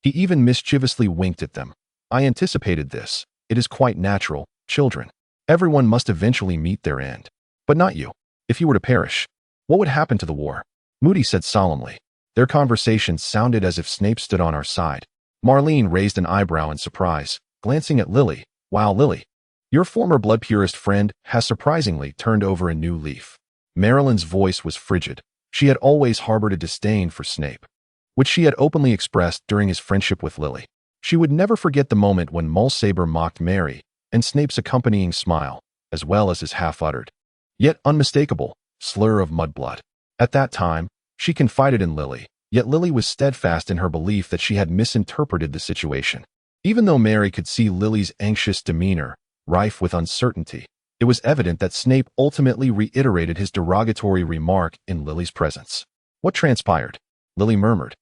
He even mischievously winked at them. I anticipated this. It is quite natural, children. Everyone must eventually meet their end. But not you. If you were to perish, what would happen to the war? Moody said solemnly. Their conversation sounded as if Snape stood on our side. Marlene raised an eyebrow in surprise, glancing at Lily. Wow, Lily. Your former blood purist friend has surprisingly turned over a new leaf. Marilyn's voice was frigid. She had always harbored a disdain for Snape, which she had openly expressed during his friendship with Lily. She would never forget the moment when Mulsaber mocked Mary, and Snape's accompanying smile. as well as his half-uttered, yet unmistakable, slur of mudblood. At that time, she confided in Lily, yet Lily was steadfast in her belief that she had misinterpreted the situation. Even though Mary could see Lily's anxious demeanor, rife with uncertainty, it was evident that Snape ultimately reiterated his derogatory remark in Lily's presence. What transpired? Lily murmured.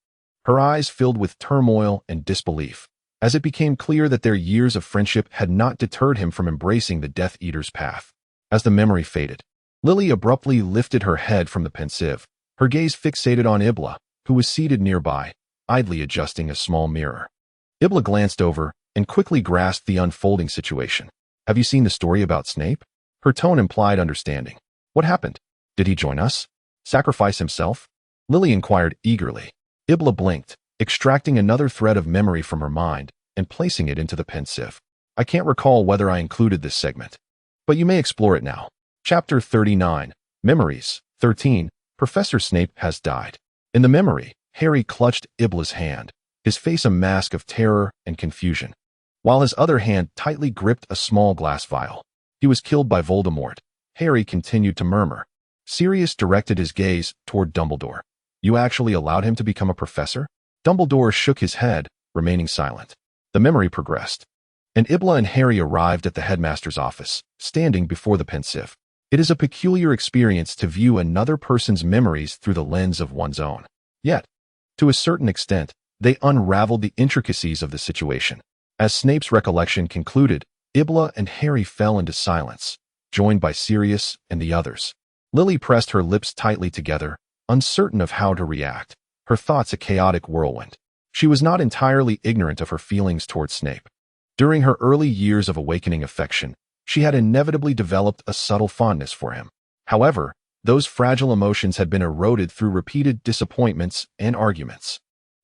Her eyes filled with turmoil and disbelief, as it became clear that their years of friendship had not deterred him from embracing the Death Eater's path. As the memory faded, Lily abruptly lifted her head from the pensieve, her gaze fixated on Ibla, who was seated nearby, idly adjusting a small mirror. Ibla glanced over and quickly grasped the unfolding situation. Have you seen the story about Snape? Her tone implied understanding. What happened? Did he join us? Sacrifice himself? Lily inquired eagerly. Ibla blinked, extracting another thread of memory from her mind and placing it into the pensieve. I can't recall whether I included this segment, but you may explore it now. Chapter 39. Memories. 13. Professor Snape has died. In the memory, Harry clutched Ibla's hand, his face a mask of terror and confusion, while his other hand tightly gripped a small glass vial. He was killed by Voldemort. Harry continued to murmur. Sirius directed his gaze toward Dumbledore. You actually allowed him to become a professor? Dumbledore shook his head, remaining silent. The memory progressed, and Ibla and Harry arrived at the headmaster's office, standing before the pensieve. It is a peculiar experience to view another person's memories through the lens of one's own. Yet, to a certain extent, they unraveled the intricacies of the situation. As Snape's recollection concluded, Ibla and Harry fell into silence, joined by Sirius and the others. Lily pressed her lips tightly together, uncertain of how to react, her thoughts a chaotic whirlwind. She was not entirely ignorant of her feelings toward Snape. During her early years of awakening affection, she had inevitably developed a subtle fondness for him. However, those fragile emotions had been eroded through repeated disappointments and arguments.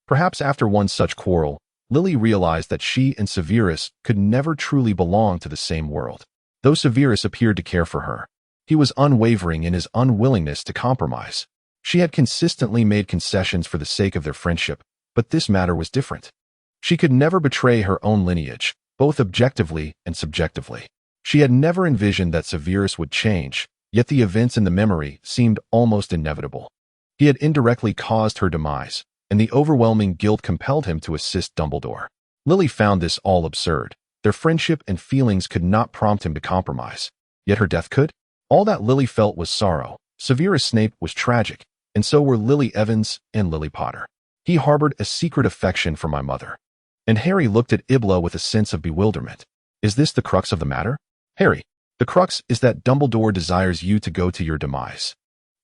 Perhaps after one such quarrel, Lily realized that she and Severus could never truly belong to the same world. Though Severus appeared to care for her, he was unwavering in his unwillingness to compromise. She had consistently made concessions for the sake of their friendship, but this matter was different. She could never betray her own lineage, both objectively and subjectively. She had never envisioned that Severus would change, yet the events in the memory seemed almost inevitable. He had indirectly caused her demise, and the overwhelming guilt compelled him to assist Dumbledore. Lily found this all absurd. Their friendship and feelings could not prompt him to compromise, yet her death could? All that Lily felt was sorrow. Severus Snape was tragic, and so were Lily Evans and Lily Potter. He harbored a secret affection for my mother. And Harry looked at Ibla with a sense of bewilderment. Is this the crux of the matter? Harry, the crux is that Dumbledore desires you to go to your demise.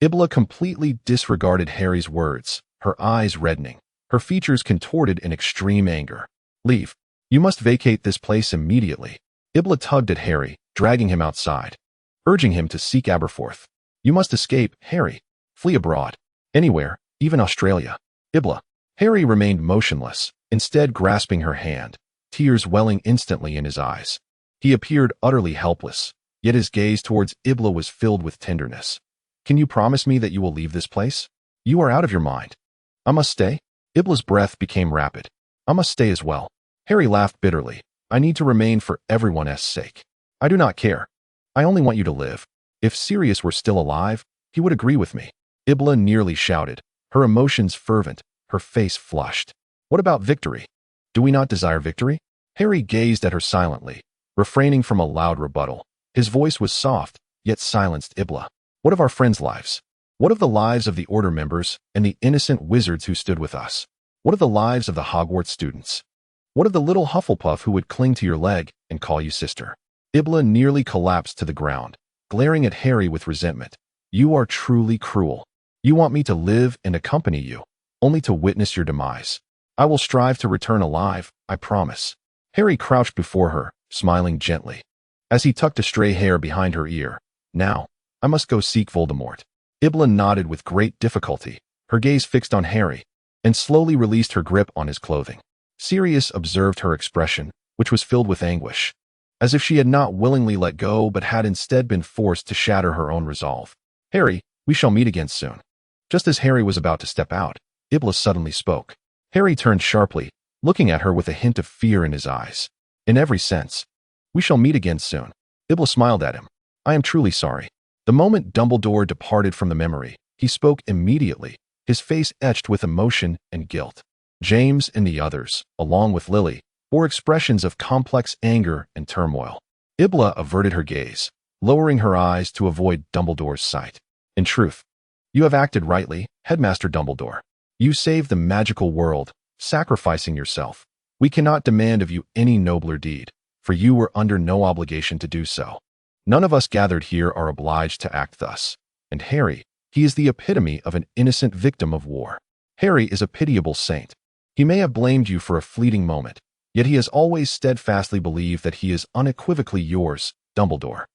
Ibla completely disregarded Harry's words, her eyes reddening, her features contorted in extreme anger. Leave. You must vacate this place immediately. Ibla tugged at Harry, dragging him outside, urging him to seek Aberforth. You must escape, Harry. Flee abroad. Anywhere, even Australia. Ibla. Harry remained motionless, instead grasping her hand, tears welling instantly in his eyes. He appeared utterly helpless, yet his gaze towards Ibla was filled with tenderness. Can you promise me that you will leave this place? You are out of your mind. I must stay? Ibla's breath became rapid. I must stay as well. Harry laughed bitterly. I need to remain for everyone's sake. I do not care. I only want you to live. If Sirius were still alive, he would agree with me. Ibla nearly shouted, her emotions fervent, her face flushed. What about victory? Do we not desire victory? Harry gazed at her silently, refraining from a loud rebuttal. His voice was soft, yet silenced Ibla. What of our friends' lives? What of the lives of the Order members and the innocent wizards who stood with us? What of the lives of the Hogwarts students? What of the little Hufflepuff who would cling to your leg and call you sister? Ibla nearly collapsed to the ground, glaring at Harry with resentment. You are truly cruel. You want me to live and accompany you, only to witness your demise. I will strive to return alive, I promise. Harry crouched before her, smiling gently, as he tucked a stray hair behind her ear. Now, I must go seek Voldemort. Ibla nodded with great difficulty, her gaze fixed on Harry, and slowly released her grip on his clothing. Sirius observed her expression, which was filled with anguish, as if she had not willingly let go but had instead been forced to shatter her own resolve. Harry, we shall meet again soon. Just as Harry was about to step out, Ibla suddenly spoke. Harry turned sharply, looking at her with a hint of fear in his eyes. In every sense. We shall meet again soon. Ibla smiled at him. I am truly sorry." The moment Dumbledore departed from the memory, he spoke immediately, his face etched with emotion and guilt. James and the others, along with Lily, bore expressions of complex anger and turmoil. Ibla averted her gaze, lowering her eyes to avoid Dumbledore's sight. "In truth, you have acted rightly, Headmaster Dumbledore. You saved the magical world, sacrificing yourself. We cannot demand of you any nobler deed, for you were under no obligation to do so. None of us gathered here are obliged to act thus. And Harry, he is the epitome of an innocent victim of war. Harry is a pitiable saint. He may have blamed you for a fleeting moment, yet he has always steadfastly believed that he is unequivocally yours, Dumbledore."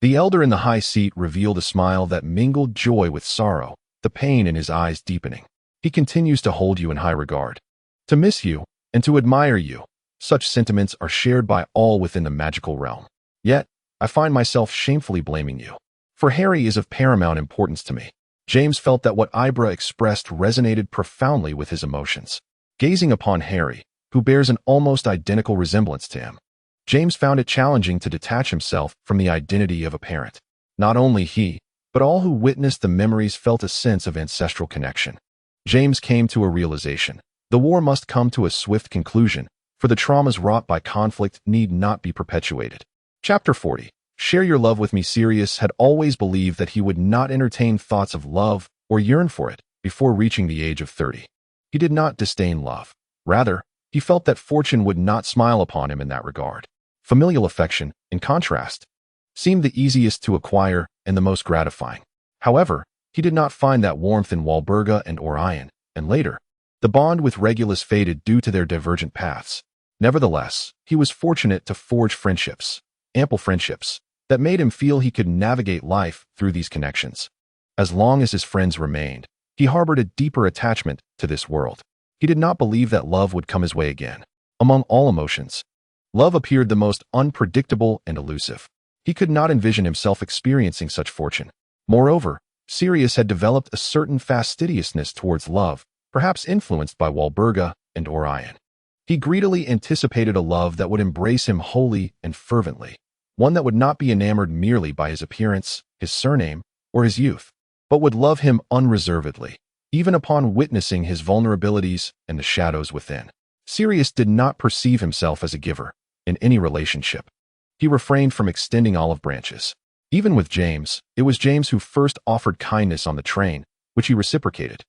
The elder in the high seat revealed a smile that mingled joy with sorrow, the pain in his eyes deepening. "He continues to hold you in high regard, to miss you, and to admire you. Such sentiments are shared by all within the magical realm. Yet, I find myself shamefully blaming you. For Harry is of paramount importance to me." James felt that what Ibra expressed resonated profoundly with his emotions. Gazing upon Harry, who bears an almost identical resemblance to him, James found it challenging to detach himself from the identity of a parent. Not only he, but all who witnessed the memories felt a sense of ancestral connection. James came to a realization. The war must come to a swift conclusion, for the traumas wrought by conflict need not be perpetuated. Chapter 40. Share your love with me. Sirius had always believed that he would not entertain thoughts of love or yearn for it before reaching the age of 30. He did not disdain love. Rather, he felt that fortune would not smile upon him in that regard. Familial affection, in contrast, seemed the easiest to acquire and the most gratifying. However, he did not find that warmth in Walburga and Orion, and later, the bond with Regulus faded due to their divergent paths. Nevertheless, he was fortunate to forge friendships, ample friendships, that made him feel he could navigate life through these connections. As long as his friends remained, he harbored a deeper attachment to this world. He did not believe that love would come his way again. Among all emotions, love appeared the most unpredictable and elusive. He could not envision himself experiencing such fortune. Moreover, Sirius had developed a certain fastidiousness towards love, perhaps influenced by Walburga and Orion. He greedily anticipated a love that would embrace him wholly and fervently, one that would not be enamored merely by his appearance, his surname, or his youth, but would love him unreservedly, even upon witnessing his vulnerabilities and the shadows within. Sirius did not perceive himself as a giver in any relationship. He refrained from extending olive branches. Even with James, it was James who first offered kindness on the train, which he reciprocated.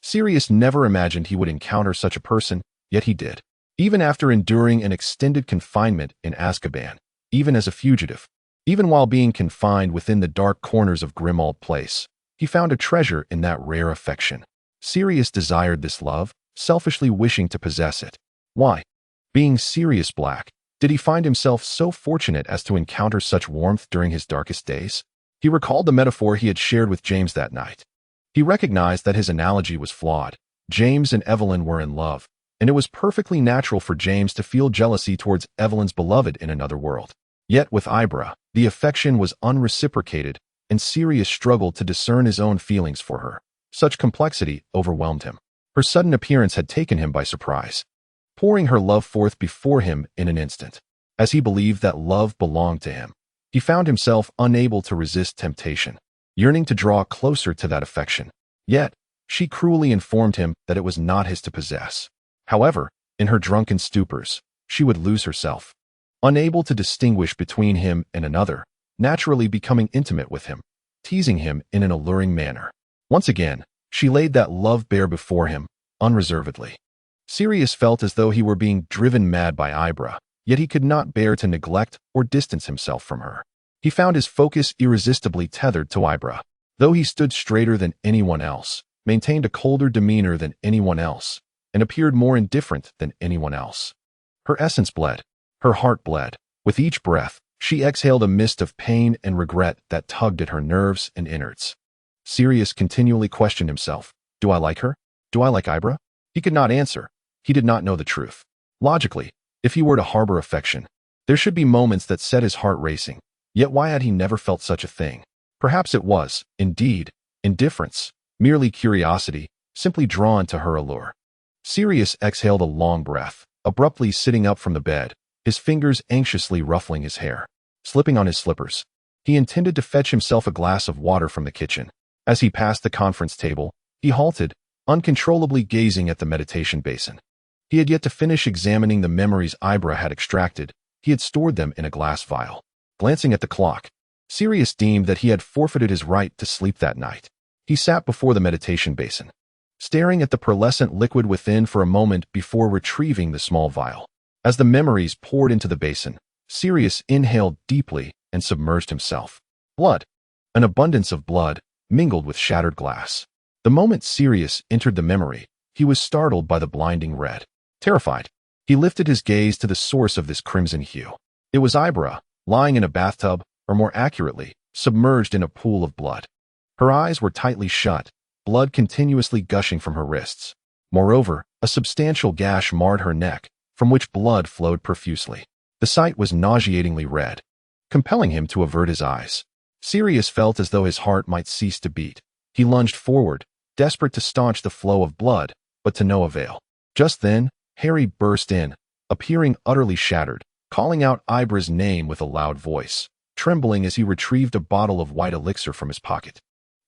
Sirius never imagined he would encounter such a person, yet he did. Even after enduring an extended confinement in Azkaban, even as a fugitive, even while being confined within the dark corners of Grimmauld Place, he found a treasure in that rare affection. Sirius desired this love, selfishly wishing to possess it. Why? Being Sirius Black, did he find himself so fortunate as to encounter such warmth during his darkest days? He recalled the metaphor he had shared with James that night. He recognized that his analogy was flawed. James and Evelyn were in love, and it was perfectly natural for James to feel jealousy towards Evelyn's beloved in another world. Yet with Ibra, the affection was unreciprocated, and Sirius struggled to discern his own feelings for her. Such complexity overwhelmed him. Her sudden appearance had taken him by surprise, pouring her love forth before him in an instant. As he believed that love belonged to him, he found himself unable to resist temptation, yearning to draw closer to that affection. Yet, she cruelly informed him that it was not his to possess. However, in her drunken stupors, she would lose herself, unable to distinguish between him and another, naturally becoming intimate with him, teasing him in an alluring manner. Once again, she laid that love bare before him, unreservedly. Sirius felt as though he were being driven mad by Ibra, yet he could not bear to neglect or distance himself from her. He found his focus irresistibly tethered to Ibra. Though he stood straighter than anyone else, maintained a colder demeanor than anyone else, and appeared more indifferent than anyone else, her essence bled, her heart bled. With each breath, she exhaled a mist of pain and regret that tugged at her nerves and innards. Sirius continually questioned himself. Do I like her? Do I like Ibra? He could not answer. He did not know the truth. Logically, if he were to harbor affection, there should be moments that set his heart racing. Yet why had he never felt such a thing? Perhaps it was, indeed, indifference, merely curiosity, simply drawn to her allure. Sirius exhaled a long breath, abruptly sitting up from the bed, his fingers anxiously ruffling his hair, slipping on his slippers. He intended to fetch himself a glass of water from the kitchen. As he passed the conference table, he halted, uncontrollably gazing at the meditation basin. He had yet to finish examining the memories Ibra had extracted. He had stored them in a glass vial. Glancing at the clock, Sirius deemed that he had forfeited his right to sleep that night. He sat before the meditation basin, staring at the pearlescent liquid within for a moment before retrieving the small vial. As the memories poured into the basin, Sirius inhaled deeply and submerged himself. Blood. An abundance of blood mingled with shattered glass. The moment Sirius entered the memory, he was startled by the blinding red. Terrified, he lifted his gaze to the source of this crimson hue. It was Ibra, lying in a bathtub, or more accurately, submerged in a pool of blood. Her eyes were tightly shut, blood continuously gushing from her wrists. Moreover, a substantial gash marred her neck, from which blood flowed profusely. The sight was nauseatingly red, compelling him to avert his eyes. Sirius felt as though his heart might cease to beat. He lunged forward, desperate to staunch the flow of blood, but to no avail. Just then, Harry burst in, appearing utterly shattered, calling out Ibra's name with a loud voice, trembling as he retrieved a bottle of white elixir from his pocket,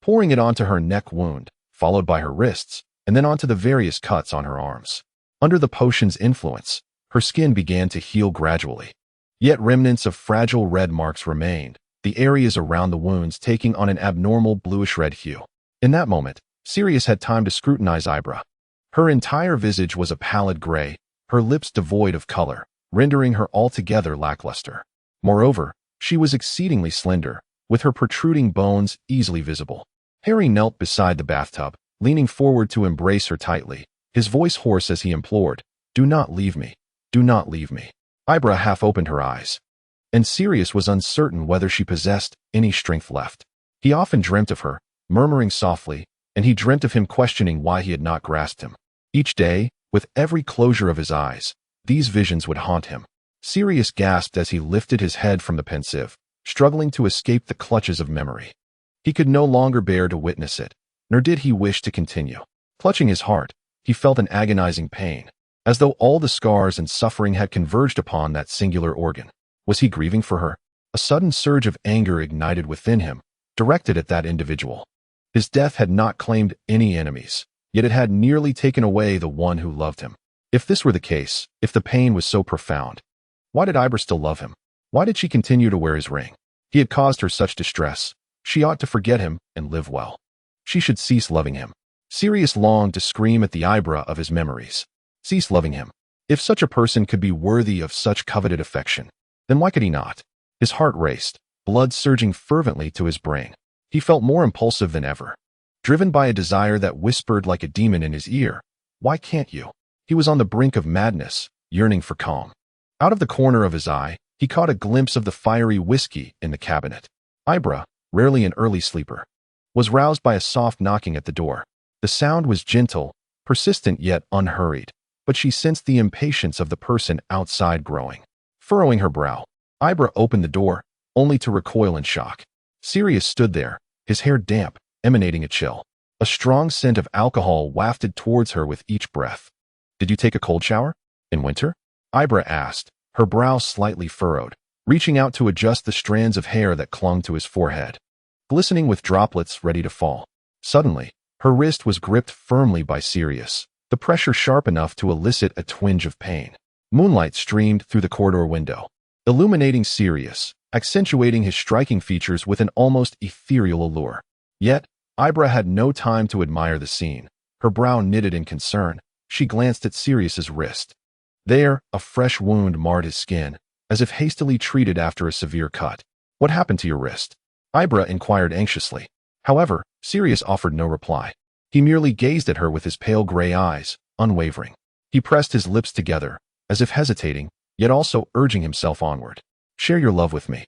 pouring it onto her neck wound, followed by her wrists, and then onto the various cuts on her arms. Under the potion's influence, her skin began to heal gradually. Yet remnants of fragile red marks remained, the areas around the wounds taking on an abnormal bluish-red hue. In that moment, Sirius had time to scrutinize Ibra. Her entire visage was a pallid gray, her lips devoid of color, rendering her altogether lackluster. Moreover, she was exceedingly slender, with her protruding bones easily visible. Harry knelt beside the bathtub, leaning forward to embrace her tightly, his voice hoarse as he implored, "Do not leave me. Do not leave me." Ibra half opened her eyes, and Sirius was uncertain whether she possessed any strength left. He often dreamt of her, murmuring softly, and he dreamt of him questioning why he had not grasped him. Each day, with every closure of his eyes, these visions would haunt him. Sirius gasped as he lifted his head from the pensive, struggling to escape the clutches of memory. He could no longer bear to witness it, nor did he wish to continue. Clutching his heart, he felt an agonizing pain, as though all the scars and suffering had converged upon that singular organ. Was he grieving for her? A sudden surge of anger ignited within him, directed at that individual. His death had not claimed any enemies, yet it had nearly taken away the one who loved him. If this were the case, if the pain was so profound, why did Ibra still love him? Why did she continue to wear his ring? He had caused her such distress. She ought to forget him and live well. She should cease loving him. Sirius longed to scream at the Ibra of his memories. Cease loving him. If such a person could be worthy of such coveted affection, then why could he not? His heart raced, blood surging fervently to his brain. He felt more impulsive than ever, driven by a desire that whispered like a demon in his ear, "Why can't you?" He was on the brink of madness, yearning for calm. Out of the corner of his eye, he caught a glimpse of the fiery whiskey in the cabinet. Ibra, rarely an early sleeper, was roused by a soft knocking at the door. The sound was gentle, persistent yet unhurried, but she sensed the impatience of the person outside growing. Furrowing her brow, Ibra opened the door, only to recoil in shock. Sirius stood there, his hair damp, emanating a chill. A strong scent of alcohol wafted towards her with each breath. "Did you take a cold shower? In winter?" Ibra asked, her brow slightly furrowed, reaching out to adjust the strands of hair that clung to his forehead, glistening with droplets ready to fall. Suddenly, her wrist was gripped firmly by Sirius, the pressure sharp enough to elicit a twinge of pain. Moonlight streamed through the corridor window, illuminating Sirius, accentuating his striking features with an almost ethereal allure. Yet, Ibra had no time to admire the scene. Her brow knitted in concern. She glanced at Sirius's wrist. There, a fresh wound marred his skin, as if hastily treated after a severe cut. "What happened to your wrist?" Ibra inquired anxiously. However, Sirius offered no reply. He merely gazed at her with his pale gray eyes, unwavering. He pressed his lips together, as if hesitating, yet also urging himself onward. "Share your love with me,"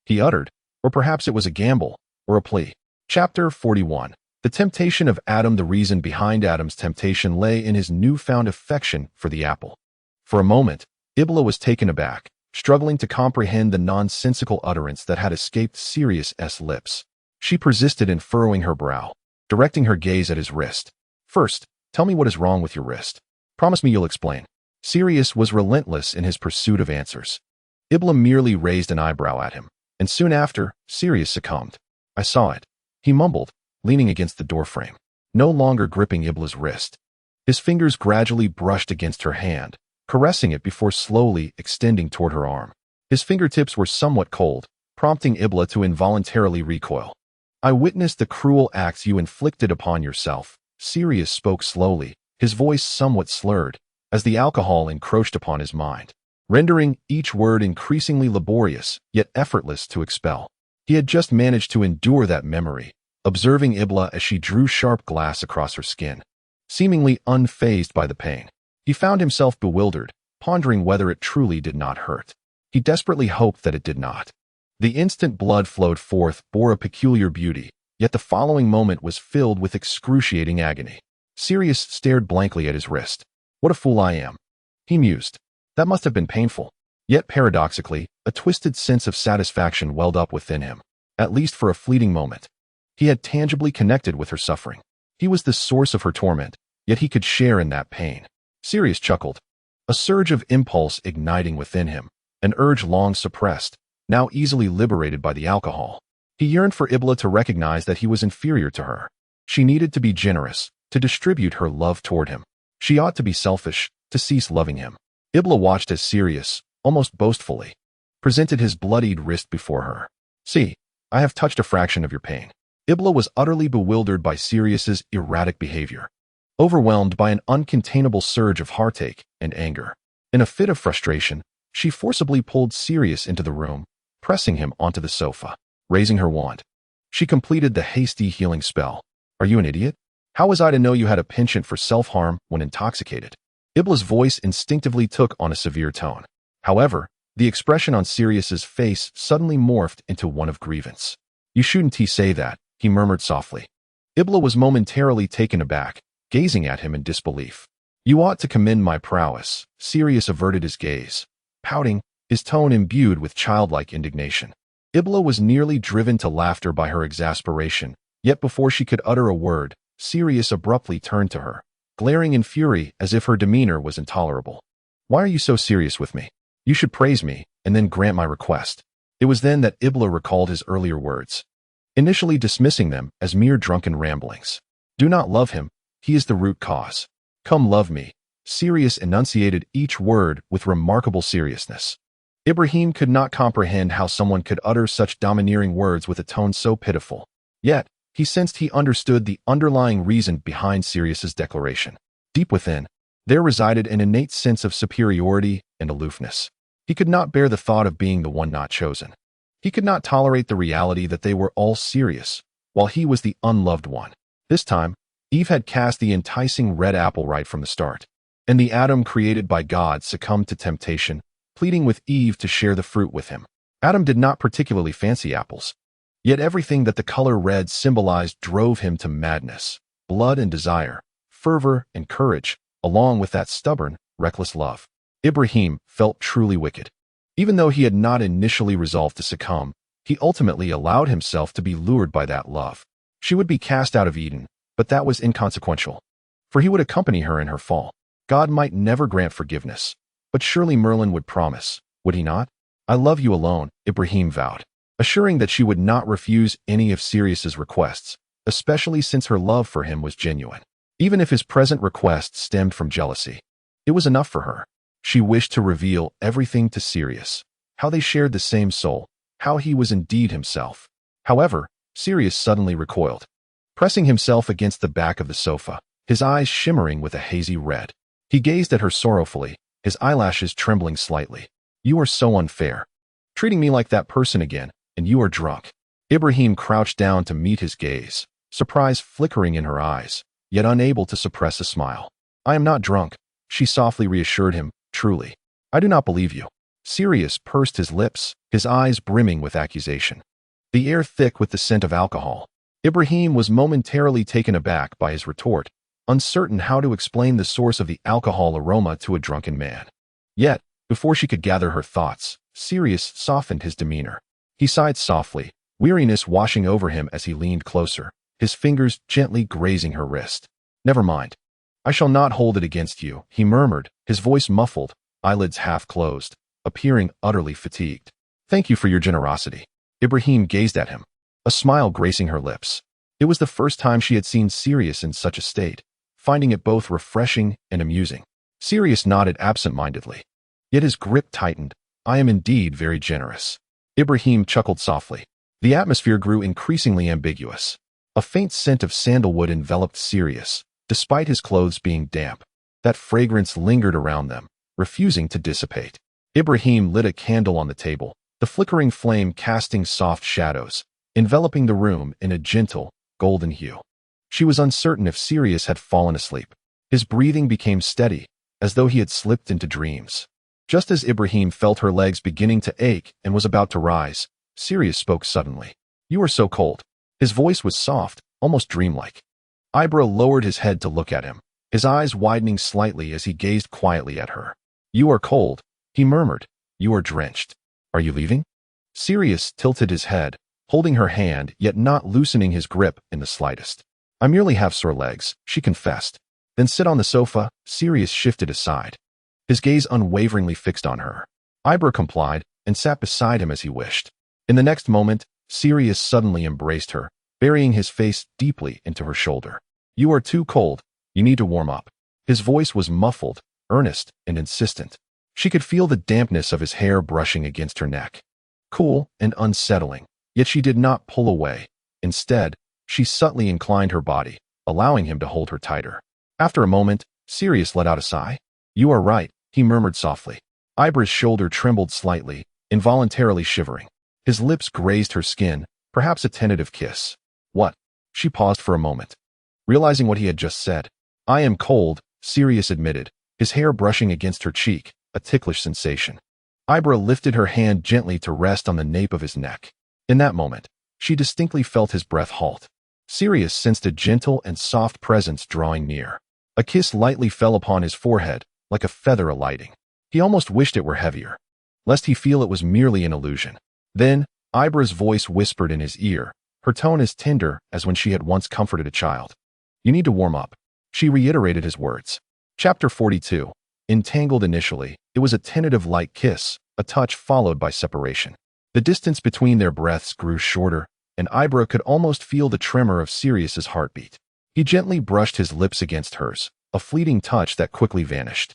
he uttered, or perhaps it was a gamble, or a plea. Chapter 41. The temptation of Adam. The reason behind Adam's temptation lay in his newfound affection for the apple. For a moment, Ibla was taken aback, struggling to comprehend the nonsensical utterance that had escaped Sirius's lips. She persisted in furrowing her brow, directing her gaze at his wrist. "First, tell me what is wrong with your wrist. Promise me you'll explain." Sirius was relentless in his pursuit of answers. Ibla merely raised an eyebrow at him. and soon after, Sirius succumbed. I saw it, he mumbled, leaning against the doorframe, no longer gripping Ibla's wrist. His fingers gradually brushed against her hand, caressing it before slowly extending toward her arm. His fingertips were somewhat cold, prompting Ibla to involuntarily recoil. I witnessed the cruel acts you inflicted upon yourself. Sirius spoke slowly, his voice somewhat slurred, as the alcohol encroached upon his mind, rendering each word increasingly laborious, yet effortless to expel. He had just managed to endure that memory, observing Ibla as she drew sharp glass across her skin, seemingly unfazed by the pain. He found himself bewildered, pondering whether it truly did not hurt. He desperately hoped that it did not. The instant blood flowed forth bore a peculiar beauty, yet the following moment was filled with excruciating agony. Sirius stared blankly at his wrist. What a fool I am, he mused. That must have been painful. Yet paradoxically, a twisted sense of satisfaction welled up within him, at least for a fleeting moment. He had tangibly connected with her suffering. He was the source of her torment, yet he could share in that pain. Sirius chuckled, a surge of impulse igniting within him, an urge long suppressed, now easily liberated by the alcohol. He yearned for Ibla to recognize that he was inferior to her. She needed to be generous, to distribute her love toward him. She ought to be selfish, to cease loving him. Ibla watched as Sirius, almost boastfully, presented his bloodied wrist before her. See, I have touched a fraction of your pain. Ibla was utterly bewildered by Sirius's erratic behavior, overwhelmed by an uncontainable surge of heartache and anger. In a fit of frustration, she forcibly pulled Sirius into the room, pressing him onto the sofa. Raising her wand, she completed the hasty healing spell. Are you an idiot? How was I to know you had a penchant for self-harm when intoxicated? Ibla's voice instinctively took on a severe tone. However, the expression on Sirius's face suddenly morphed into one of grievance. You shouldn't say that, he murmured softly. Ibla was momentarily taken aback, gazing at him in disbelief. You ought to commend my prowess. Sirius averted his gaze, pouting, his tone imbued with childlike indignation. Ibla was nearly driven to laughter by her exasperation, yet before she could utter a word, Sirius abruptly turned to her, glaring in fury as if her demeanor was intolerable. Why are you so serious with me? You should praise me, and then grant my request. It was then that Ibla recalled his earlier words, initially dismissing them as mere drunken ramblings. Do not love him, he is the root cause. Come love me. Sirius enunciated each word with remarkable seriousness. Ibrahim could not comprehend how someone could utter such domineering words with a tone so pitiful. Yet, he sensed he understood the underlying reason behind Sirius's declaration. Deep within, there resided an innate sense of superiority and aloofness. He could not bear the thought of being the one not chosen. He could not tolerate the reality that they were all serious, while he was the unloved one. This time, Eve had cast the enticing red apple right from the start, and the Adam created by God succumbed to temptation, pleading with Eve to share the fruit with him. Adam did not particularly fancy apples, yet everything that the color red symbolized drove him to madness, blood and desire, fervor and courage, along with that stubborn, reckless love. Ibrahim felt truly wicked. Even though he had not initially resolved to succumb, he ultimately allowed himself to be lured by that love. She would be cast out of Eden, but that was inconsequential, for he would accompany her in her fall. God might never grant forgiveness, but surely Merlin would promise, would he not? I love you alone, Ibrahim vowed, assuring that she would not refuse any of Sirius's requests, especially since her love for him was genuine. Even if his present request stemmed from jealousy, it was enough for her. She wished to reveal everything to Sirius, how they shared the same soul, how he was indeed himself. However, Sirius suddenly recoiled, pressing himself against the back of the sofa, his eyes shimmering with a hazy red. He gazed at her sorrowfully, his eyelashes trembling slightly. You are so unfair. Treating me like that person again, and you are drunk. Ibrahim crouched down to meet his gaze, surprise flickering in her eyes, yet unable to suppress a smile. I am not drunk, she softly reassured him, truly. I do not believe you. Sirius pursed his lips, his eyes brimming with accusation, the air thick with the scent of alcohol. Ibrahim was momentarily taken aback by his retort, uncertain how to explain the source of the alcohol aroma to a drunken man. Yet, before she could gather her thoughts, Sirius softened his demeanor. He sighed softly, weariness washing over him as he leaned closer, his fingers gently grazing her wrist. Never mind. I shall not hold it against you, he murmured, his voice muffled, eyelids half closed, appearing utterly fatigued. Thank you for your generosity. Ibrahim gazed at him, a smile gracing her lips. It was the first time she had seen Sirius in such a state, finding it both refreshing and amusing. Sirius nodded absent-mindedly. Yet his grip tightened. I am indeed very generous. Ibrahim chuckled softly. The atmosphere grew increasingly ambiguous. A faint scent of sandalwood enveloped Sirius, despite his clothes being damp. That fragrance lingered around them, refusing to dissipate. Ibrahim lit a candle on the table, the flickering flame casting soft shadows, enveloping the room in a gentle, golden hue. She was uncertain if Sirius had fallen asleep. His breathing became steady, as though he had slipped into dreams. Just as Ibrahim felt her legs beginning to ache and was about to rise, Sirius spoke suddenly. You are so cold. His voice was soft, almost dreamlike. Ibra lowered his head to look at him, his eyes widening slightly as he gazed quietly at her. You are cold, he murmured. You are drenched. Are you leaving? Sirius tilted his head, holding her hand yet not loosening his grip in the slightest. I merely have sore legs, she confessed. Then sit on the sofa. Sirius shifted aside, his gaze unwaveringly fixed on her. Ibra complied and sat beside him as he wished. In the next moment, Sirius suddenly embraced her, burying his face deeply into her shoulder. You are too cold. You need to warm up. His voice was muffled, earnest, and insistent. She could feel the dampness of his hair brushing against her neck. Cool and unsettling, yet she did not pull away. Instead, she subtly inclined her body, allowing him to hold her tighter. After a moment, Sirius let out a sigh. You are right, he murmured softly. Ibra's shoulder trembled slightly, involuntarily shivering. His lips grazed her skin, perhaps a tentative kiss. What? She paused for a moment, realizing what he had just said. I am cold, Sirius admitted, his hair brushing against her cheek, a ticklish sensation. Ibra lifted her hand gently to rest on the nape of his neck. In that moment, she distinctly felt his breath halt. Sirius sensed a gentle and soft presence drawing near. A kiss lightly fell upon his forehead, like a feather alighting. He almost wished it were heavier, lest he feel it was merely an illusion. Then, Ibra's voice whispered in his ear, her tone as tender as when she had once comforted a child. You need to warm up. She reiterated his words. Chapter 42. Entangled initially, it was a tentative light kiss, a touch followed by separation. The distance between their breaths grew shorter, and Ibra could almost feel the tremor of Sirius's heartbeat. He gently brushed his lips against hers, a fleeting touch that quickly vanished.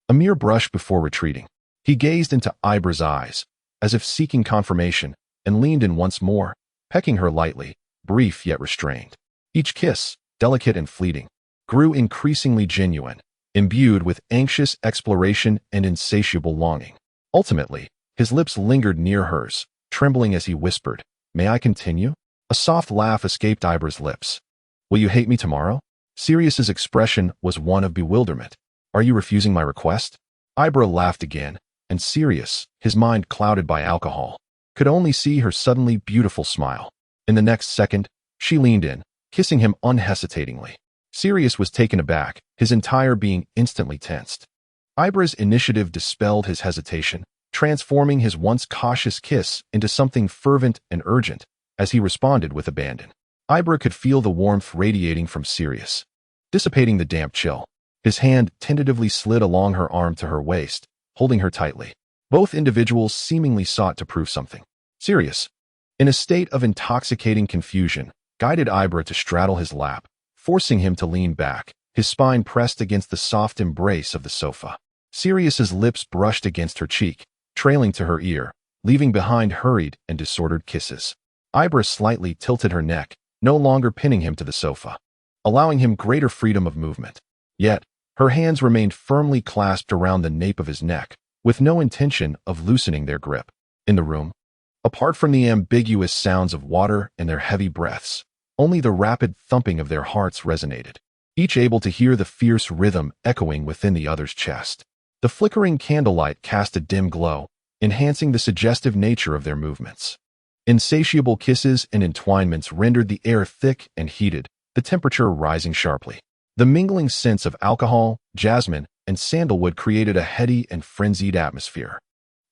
A mere brush before retreating. He gazed into Ibra's eyes, as if seeking confirmation, and leaned in once more, pecking her lightly, brief yet restrained. Each kiss, delicate and fleeting, grew increasingly genuine, imbued with anxious exploration and insatiable longing. Ultimately, his lips lingered near hers, trembling as he whispered, May I continue? A soft laugh escaped Ibra's lips. Will you hate me tomorrow? Sirius's expression was one of bewilderment. Are you refusing my request? Ibra laughed again, and Sirius, his mind clouded by alcohol, could only see her suddenly beautiful smile. In the next second, she leaned in, kissing him unhesitatingly. Sirius was taken aback, his entire being instantly tensed. Ibra's initiative dispelled his hesitation, transforming his once cautious kiss into something fervent and urgent, as he responded with abandon. Ibra could feel the warmth radiating from Sirius, dissipating the damp chill. His hand tentatively slid along her arm to her waist, holding her tightly. Both individuals seemingly sought to prove something. Sirius, in a state of intoxicating confusion, guided Ibra to straddle his lap, forcing him to lean back, his spine pressed against the soft embrace of the sofa. Sirius's lips brushed against her cheek, trailing to her ear, leaving behind hurried and disordered kisses. Ibra slightly tilted her neck, no longer pinning him to the sofa, allowing him greater freedom of movement. Yet, her hands remained firmly clasped around the nape of his neck, with no intention of loosening their grip. In the room, apart from the ambiguous sounds of water and their heavy breaths, only the rapid thumping of their hearts resonated, each able to hear the fierce rhythm echoing within the other's chest. The flickering candlelight cast a dim glow, enhancing the suggestive nature of their movements. Insatiable kisses and entwinements rendered the air thick and heated, the temperature rising sharply. The mingling scents of alcohol, jasmine, and sandalwood created a heady and frenzied atmosphere.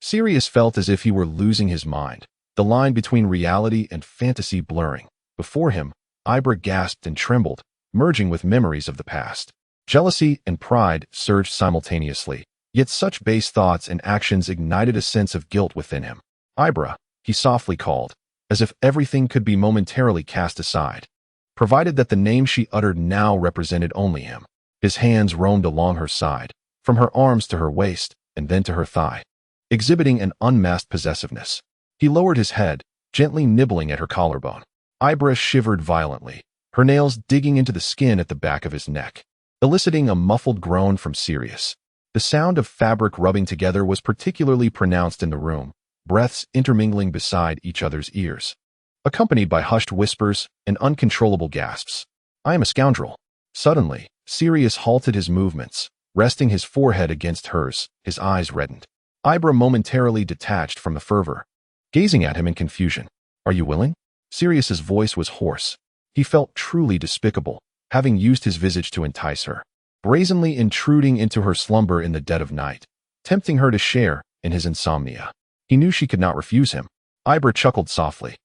Sirius felt as if he were losing his mind, the line between reality and fantasy blurring. Before him, Ibra gasped and trembled, merging with memories of the past. Jealousy and pride surged simultaneously, yet such base thoughts and actions ignited a sense of guilt within him. Ibra, he softly called, as if everything could be momentarily cast aside, provided that the name she uttered now represented only him. His hands roamed along her side, from her arms to her waist, and then to her thigh, exhibiting an unmasked possessiveness. He lowered his head, gently nibbling at her collarbone. Ibra shivered violently, her nails digging into the skin at the back of his neck, eliciting a muffled groan from Sirius. The sound of fabric rubbing together was particularly pronounced in the room, breaths intermingling beside each other's ears, accompanied by hushed whispers and uncontrollable gasps. "I am a scoundrel." Suddenly, Sirius halted his movements, resting his forehead against hers, his eyes reddened. Ibra momentarily detached from the fervor, gazing at him in confusion. "Are you willing?" Sirius's voice was hoarse. He felt truly despicable, having used his visage to entice her, brazenly intruding into her slumber in the dead of night, tempting her to share in his insomnia. He knew she could not refuse him. Ibra chuckled softly,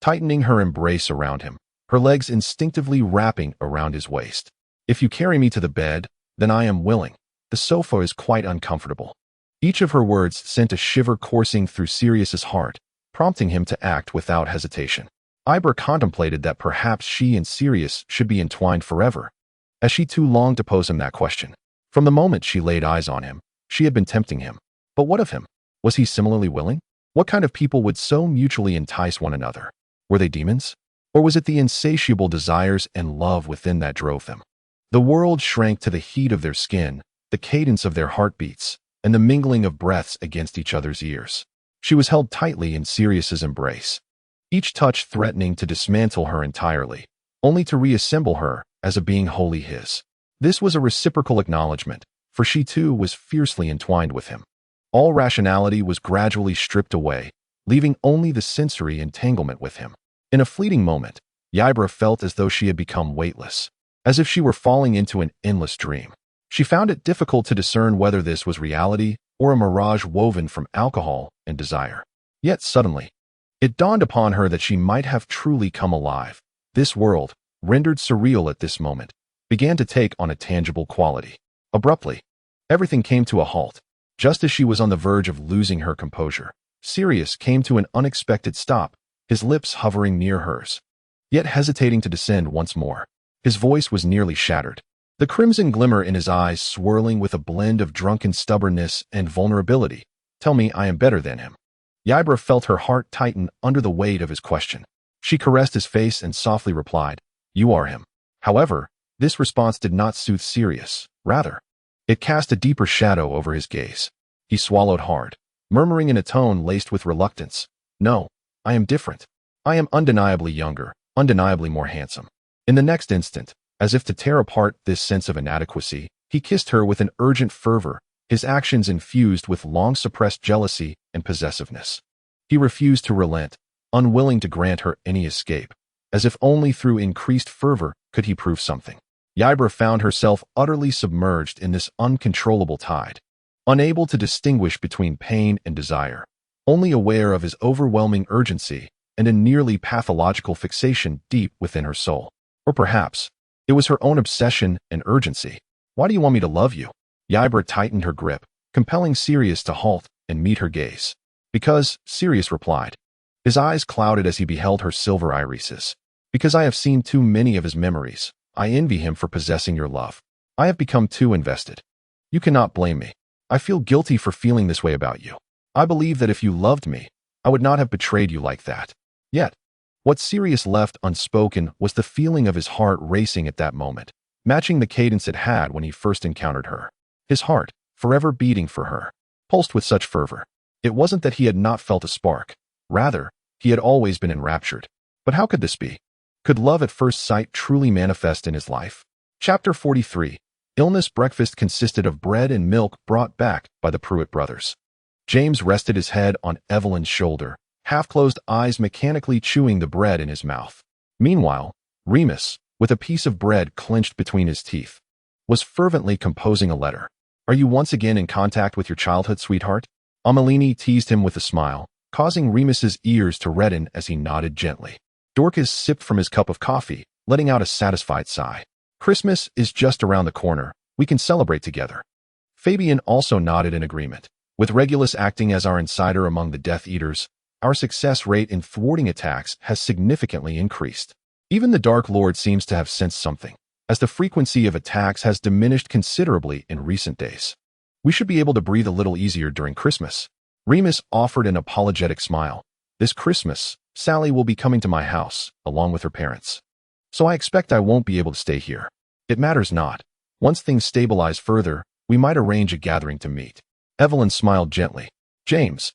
tightening her embrace around him, her legs instinctively wrapping around his waist. "If you carry me to the bed, then I am willing. The sofa is quite uncomfortable." Each of her words sent a shiver coursing through Sirius's heart, prompting him to act without hesitation. Ibra contemplated that perhaps she and Sirius should be entwined forever, as she too longed to pose him that question. From the moment she laid eyes on him, she had been tempting him. But what of him? Was he similarly willing? What kind of people would so mutually entice one another? Were they demons? Or was it the insatiable desires and love within that drove them? The world shrank to the heat of their skin, the cadence of their heartbeats, and the mingling of breaths against each other's ears. She was held tightly in Sirius's embrace, each touch threatening to dismantle her entirely, only to reassemble her as a being wholly his. This was a reciprocal acknowledgement, for she too was fiercely entwined with him. All rationality was gradually stripped away, leaving only the sensory entanglement with him. In a fleeting moment, Ibra felt as though she had become weightless, as if she were falling into an endless dream. She found it difficult to discern whether this was reality or a mirage woven from alcohol and desire. Yet suddenly, it dawned upon her that she might have truly come alive. This world, rendered surreal at this moment, began to take on a tangible quality. Abruptly, everything came to a halt. Just as she was on the verge of losing her composure, Sirius came to an unexpected stop, his lips hovering near hers, yet hesitating to descend once more. His voice was nearly shattered, the crimson glimmer in his eyes swirling with a blend of drunken stubbornness and vulnerability. "Tell me I am better than him." Ibra felt her heart tighten under the weight of his question. She caressed his face and softly replied, "You are him." However, this response did not soothe Sirius. Rather, it cast a deeper shadow over his gaze. He swallowed hard, murmuring in a tone laced with reluctance, "No, I am different. I am undeniably younger, undeniably more handsome." In the next instant, as if to tear apart this sense of inadequacy, he kissed her with an urgent fervor, his actions infused with long-suppressed jealousy and possessiveness. He refused to relent, unwilling to grant her any escape, as if only through increased fervor could he prove something. Ibra found herself utterly submerged in this uncontrollable tide, unable to distinguish between pain and desire, only aware of his overwhelming urgency and a nearly pathological fixation deep within her soul. Or perhaps, it was her own obsession and urgency. "Why do you want me to love you?" Ibra tightened her grip, compelling Sirius to halt and meet her gaze. "Because," Sirius replied, his eyes clouded as he beheld her silver irises. "Because I have seen too many of his memories. I envy him for possessing your love. I have become too invested. You cannot blame me. I feel guilty for feeling this way about you. I believe that if you loved me, I would not have betrayed you like that." Yet, what Sirius left unspoken was the feeling of his heart racing at that moment, matching the cadence it had when he first encountered her. His heart, forever beating for her, pulsed with such fervor. It wasn't that he had not felt a spark. Rather, he had always been enraptured. But how could this be? Could love at first sight truly manifest in his life? Chapter 43. Illness. Breakfast consisted of bread and milk brought back by the Pruitt brothers. James rested his head on Evelyn's shoulder, half-closed eyes mechanically chewing the bread in his mouth. Meanwhile, Remus, with a piece of bread clenched between his teeth, was fervently composing a letter. "Are you once again in contact with your childhood sweetheart?" Ameline teased him with a smile, causing Remus's ears to redden as he nodded gently. Dorcas sipped from his cup of coffee, letting out a satisfied sigh. "Christmas is just around the corner. We can celebrate together." Fabian also nodded in agreement. With Regulus acting as our insider among the Death Eaters, Our success rate in thwarting attacks has significantly increased. Even the Dark Lord seems to have sensed something, as the frequency of attacks has diminished considerably in recent days. We should be able to breathe a little easier during Christmas. Remus offered an apologetic smile. This Christmas, Sally will be coming to my house, along with her parents. So I expect I won't be able to stay here. It matters not. Once things stabilize further, we might arrange a gathering to meet. Evelyn smiled gently. James,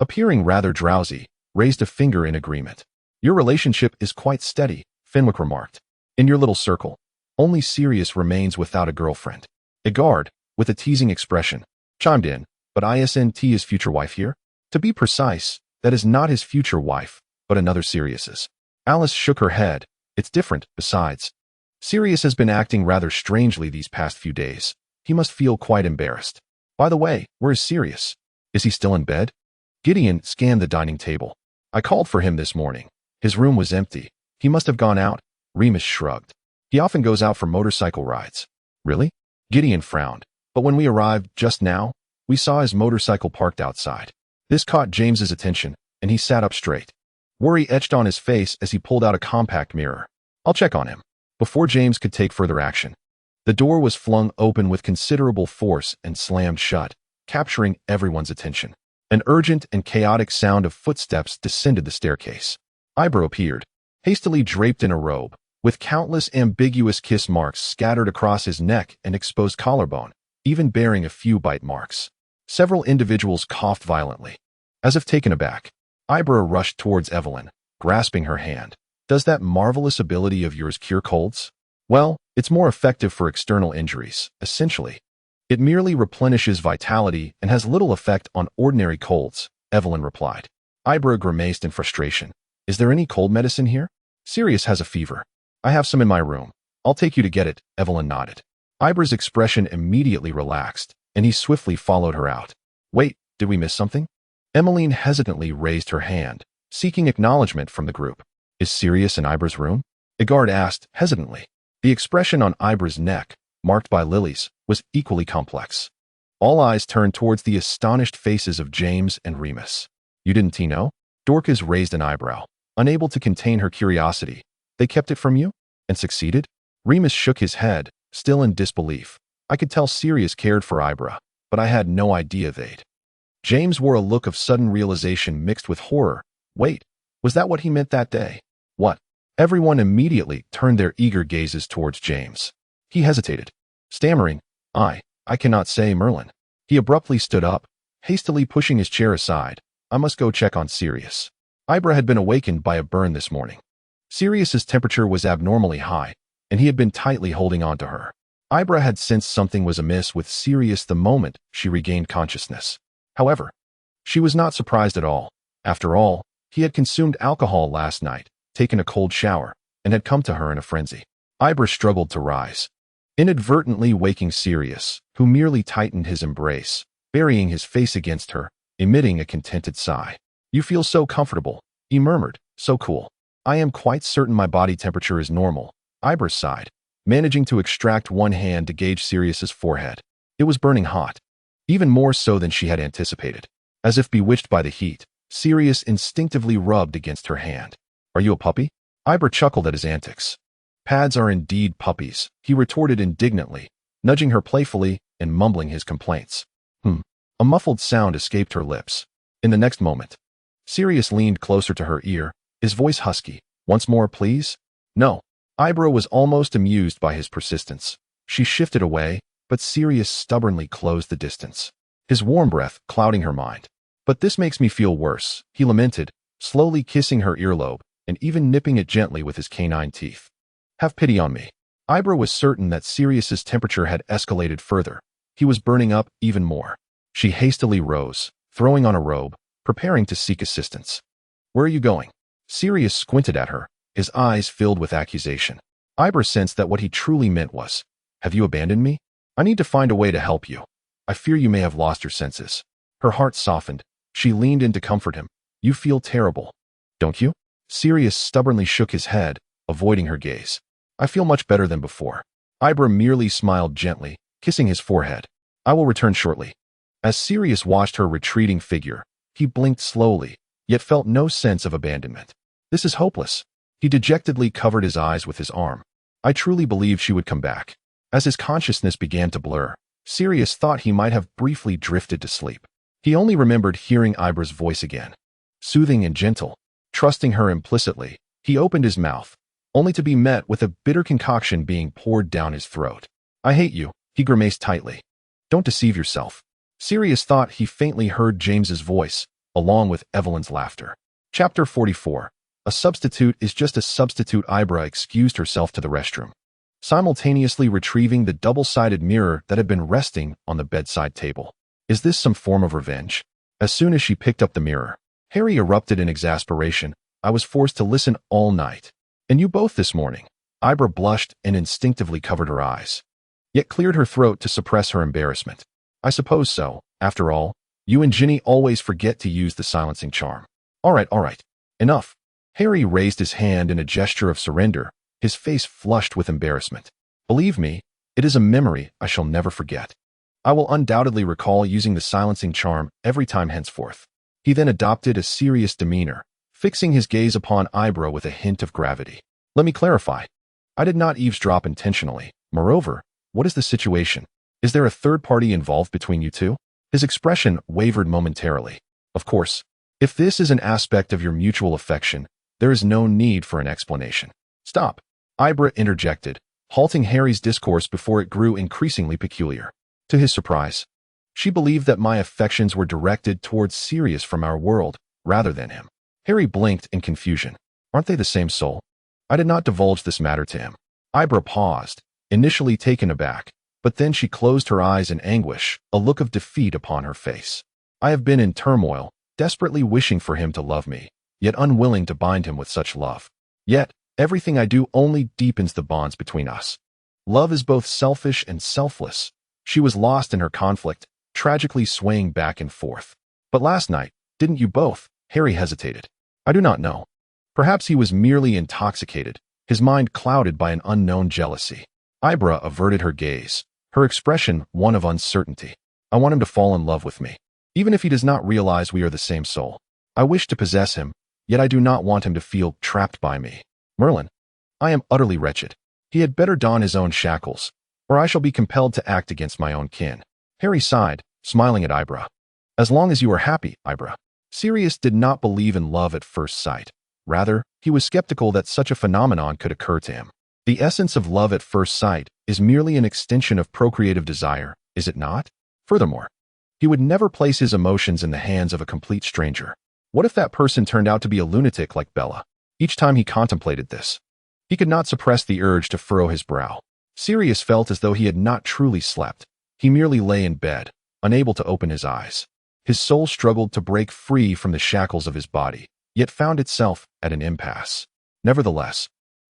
appearing rather drowsy, raised a finger in agreement. Your relationship is quite steady, Fenwick remarked. In your little circle, only Sirius remains without a girlfriend. A guard, with a teasing expression, chimed in, but isn't his future wife here? To be precise, that is not his future wife, but another Sirius's. Alice shook her head. It's different, besides. Sirius has been acting rather strangely these past few days. He must feel quite embarrassed. By the way, where is Sirius? Is he still in bed? Gideon scanned the dining table. I called for him this morning. His room was empty. He must have gone out. Remus shrugged. He often goes out for motorcycle rides. Really? Gideon frowned. But when we arrived just now, we saw his motorcycle parked outside. This caught James's attention, and he sat up straight. Worry etched on his face as he pulled out a compact mirror. I'll check on him. Before James could take further action, the door was flung open with considerable force and slammed shut, capturing everyone's attention. An urgent and chaotic sound of footsteps descended the staircase. Ibro appeared, hastily draped in a robe, with countless ambiguous kiss marks scattered across his neck and exposed collarbone, even bearing a few bite marks. Several individuals coughed violently. As if taken aback, Ibra rushed towards Evelyn, grasping her hand. Does that marvelous ability of yours cure colds? Well, it's more effective for external injuries, essentially. It merely replenishes vitality and has little effect on ordinary colds, Evelyn replied. Ibra grimaced in frustration. Is there any cold medicine here? Sirius has a fever. I have some in my room. I'll take you to get it, Evelyn nodded. Ibra's expression immediately relaxed, and he swiftly followed her out. Wait, did we miss something? Emmeline hesitantly raised her hand, seeking acknowledgement from the group. Is Sirius in Ibra's room? A guard asked, hesitantly. The expression on Ibra's neck, marked by lilies, was equally complex. All eyes turned towards the astonished faces of James and Remus. You didn't know? Dorcas raised an eyebrow, unable to contain her curiosity. They kept it from you? And succeeded? Remus shook his head, still in disbelief. I could tell Sirius cared for Ibra, but I had no idea they'd. James wore a look of sudden realization mixed with horror. Wait, was that what he meant that day? What? Everyone immediately turned their eager gazes towards James. He hesitated, stammering, I cannot say, Merlin. He abruptly stood up, hastily pushing his chair aside. I must go check on Sirius. Ibra had been awakened by a burn this morning. Sirius's temperature was abnormally high, and he had been tightly holding on to her. Ibra had sensed something was amiss with Sirius the moment she regained consciousness. However, she was not surprised at all. After all, he had consumed alcohol last night, taken a cold shower, and had come to her in a frenzy. Ibra struggled to rise, inadvertently waking Sirius, who merely tightened his embrace, burying his face against her, emitting a contented sigh. You feel so comfortable, he murmured, so cool. I am quite certain my body temperature is normal, Ibra sighed, managing to extract one hand to gauge Sirius's forehead. It was burning hot, even more so than she had anticipated. As if bewitched by the heat, Sirius instinctively rubbed against her hand. Are you a puppy? Ibra chuckled at his antics. Pads are indeed puppies, he retorted indignantly, nudging her playfully and mumbling his complaints. A muffled sound escaped her lips. In the next moment, Sirius leaned closer to her ear, his voice husky. Once more, please? No. Ibra was almost amused by his persistence. She shifted away, but Sirius stubbornly closed the distance, his warm breath clouding her mind. But this makes me feel worse, he lamented, slowly kissing her earlobe and even nipping it gently with his canine teeth. Have pity on me. Ibra was certain that Sirius's temperature had escalated further. He was burning up even more. She hastily rose, throwing on a robe, preparing to seek assistance. Where are you going? Sirius squinted at her, his eyes filled with accusation. Ibra sensed that what he truly meant was, have you abandoned me? I need to find a way to help you. I fear you may have lost your senses. Her heart softened. She leaned in to comfort him. You feel terrible, don't you? Sirius stubbornly shook his head, avoiding her gaze. I feel much better than before. Ibra merely smiled gently, kissing his forehead. I will return shortly. As Sirius watched her retreating figure, he blinked slowly, yet felt no sense of abandonment. This is hopeless. He dejectedly covered his eyes with his arm. I truly believed she would come back. As his consciousness began to blur, Sirius thought he might have briefly drifted to sleep. He only remembered hearing Ibra's voice again. Soothing and gentle, trusting her implicitly, he opened his mouth, only to be met with a bitter concoction being poured down his throat. I hate you, he grimaced tightly. Don't deceive yourself. Sirius thought he faintly heard James's voice, along with Evelyn's laughter. Chapter 44. A substitute is just a substitute. Ibra excused herself to the restroom, simultaneously retrieving the double-sided mirror that had been resting on the bedside table. Is this some form of revenge? As soon as she picked up the mirror, Harry erupted in exasperation. I was forced to listen all night. And you both this morning. Ibra blushed and instinctively covered her eyes, yet cleared her throat to suppress her embarrassment. I suppose so. After all, you and Ginny always forget to use the silencing charm. All right. Enough. Harry raised his hand in a gesture of surrender, his face flushed with embarrassment. Believe me, it is a memory I shall never forget. I will undoubtedly recall using the silencing charm every time henceforth. He then adopted a serious demeanor, fixing his gaze upon Ibra with a hint of gravity. Let me clarify. I did not eavesdrop intentionally. Moreover, what is the situation? Is there a third party involved between you two? His expression wavered momentarily. Of course, if this is an aspect of your mutual affection, there is no need for an explanation. Stop. Ibra interjected, halting Harry's discourse before it grew increasingly peculiar. To his surprise, she believed that my affections were directed towards Sirius from our world, rather than him. Harry blinked in confusion. Aren't they the same soul? I did not divulge this matter to him. Ibra paused, initially taken aback, but then she closed her eyes in anguish, a look of defeat upon her face. I have been in turmoil, desperately wishing for him to love me, yet unwilling to bind him with such love. Yet, everything I do only deepens the bonds between us. Love is both selfish and selfless. She was lost in her conflict, tragically swaying back and forth. But last night, didn't you both? Harry hesitated. I do not know. Perhaps he was merely intoxicated, his mind clouded by an unknown jealousy. Ibra averted her gaze, her expression one of uncertainty. I want him to fall in love with me, even if he does not realize we are the same soul. I wish to possess him, yet I do not want him to feel trapped by me. Merlin, I am utterly wretched. He had better don his own shackles, or I shall be compelled to act against my own kin. Harry sighed, smiling at Ibra. As long as you are happy, Ibra. Sirius did not believe in love at first sight. Rather, he was skeptical that such a phenomenon could occur to him. The essence of love at first sight is merely an extension of procreative desire, is it not? Furthermore, he would never place his emotions in the hands of a complete stranger. What if that person turned out to be a lunatic like Bella? Each time he contemplated this, he could not suppress the urge to furrow his brow. Sirius felt as though he had not truly slept. He merely lay in bed, unable to open his eyes. His soul struggled to break free from the shackles of his body, yet found itself at an impasse. Nevertheless,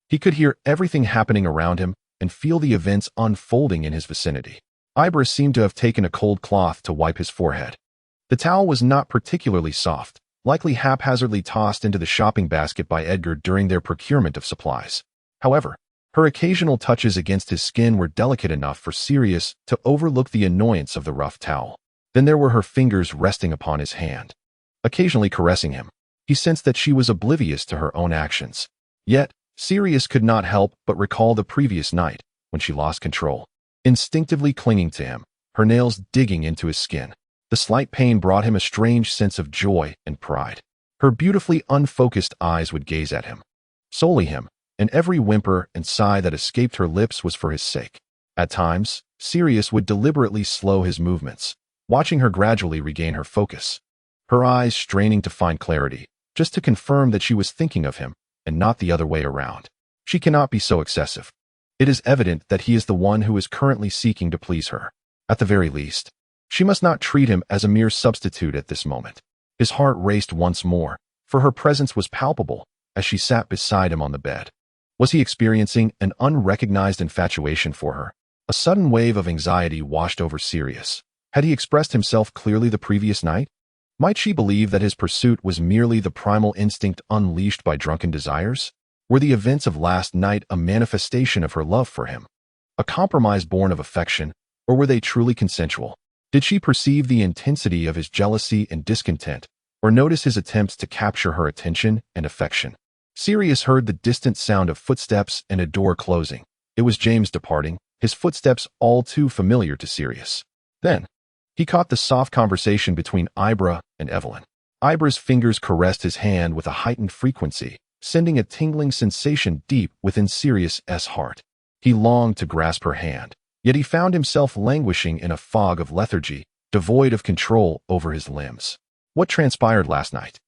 he could hear everything happening around him and feel the events unfolding in his vicinity. Ibra seemed to have taken a cold cloth to wipe his forehead. The towel was not particularly soft, likely haphazardly tossed into the shopping basket by Edgar during their procurement of supplies. However, her occasional touches against his skin were delicate enough for Sirius to overlook the annoyance of the rough towel. Then there were her fingers resting upon his hand, occasionally caressing him. He sensed that she was oblivious to her own actions. Yet, Sirius could not help but recall the previous night, when she lost control. Instinctively clinging to him, her nails digging into his skin. The slight pain brought him a strange sense of joy and pride. Her beautifully unfocused eyes would gaze at him, solely him, and every whimper and sigh that escaped her lips was for his sake. At times, Sirius would deliberately slow his movements, watching her gradually regain her focus, her eyes straining to find clarity, just to confirm that she was thinking of him and not the other way around. She cannot be so excessive. It is evident that he is the one who is currently seeking to please her. At the very least, she must not treat him as a mere substitute at this moment. His heart raced once more, for her presence was palpable as she sat beside him on the bed. Was he experiencing an unrecognized infatuation for her? A sudden wave of anxiety washed over Sirius. Had he expressed himself clearly the previous night? Might she believe that his pursuit was merely the primal instinct unleashed by drunken desires? Were the events of last night a manifestation of her love for him? A compromise born of affection, or were they truly consensual? Did she perceive the intensity of his jealousy and discontent, or notice his attempts to capture her attention and affection. Sirius heard the distant sound of footsteps and a door closing. It was James departing, his footsteps all too familiar to Sirius. Then, he caught the soft conversation between Ibra and Evelyn. Ibra's fingers caressed his hand with a heightened frequency, sending a tingling sensation deep within Sirius's heart. He longed to grasp her hand, yet he found himself languishing in a fog of lethargy, devoid of control over his limbs. What transpired last night?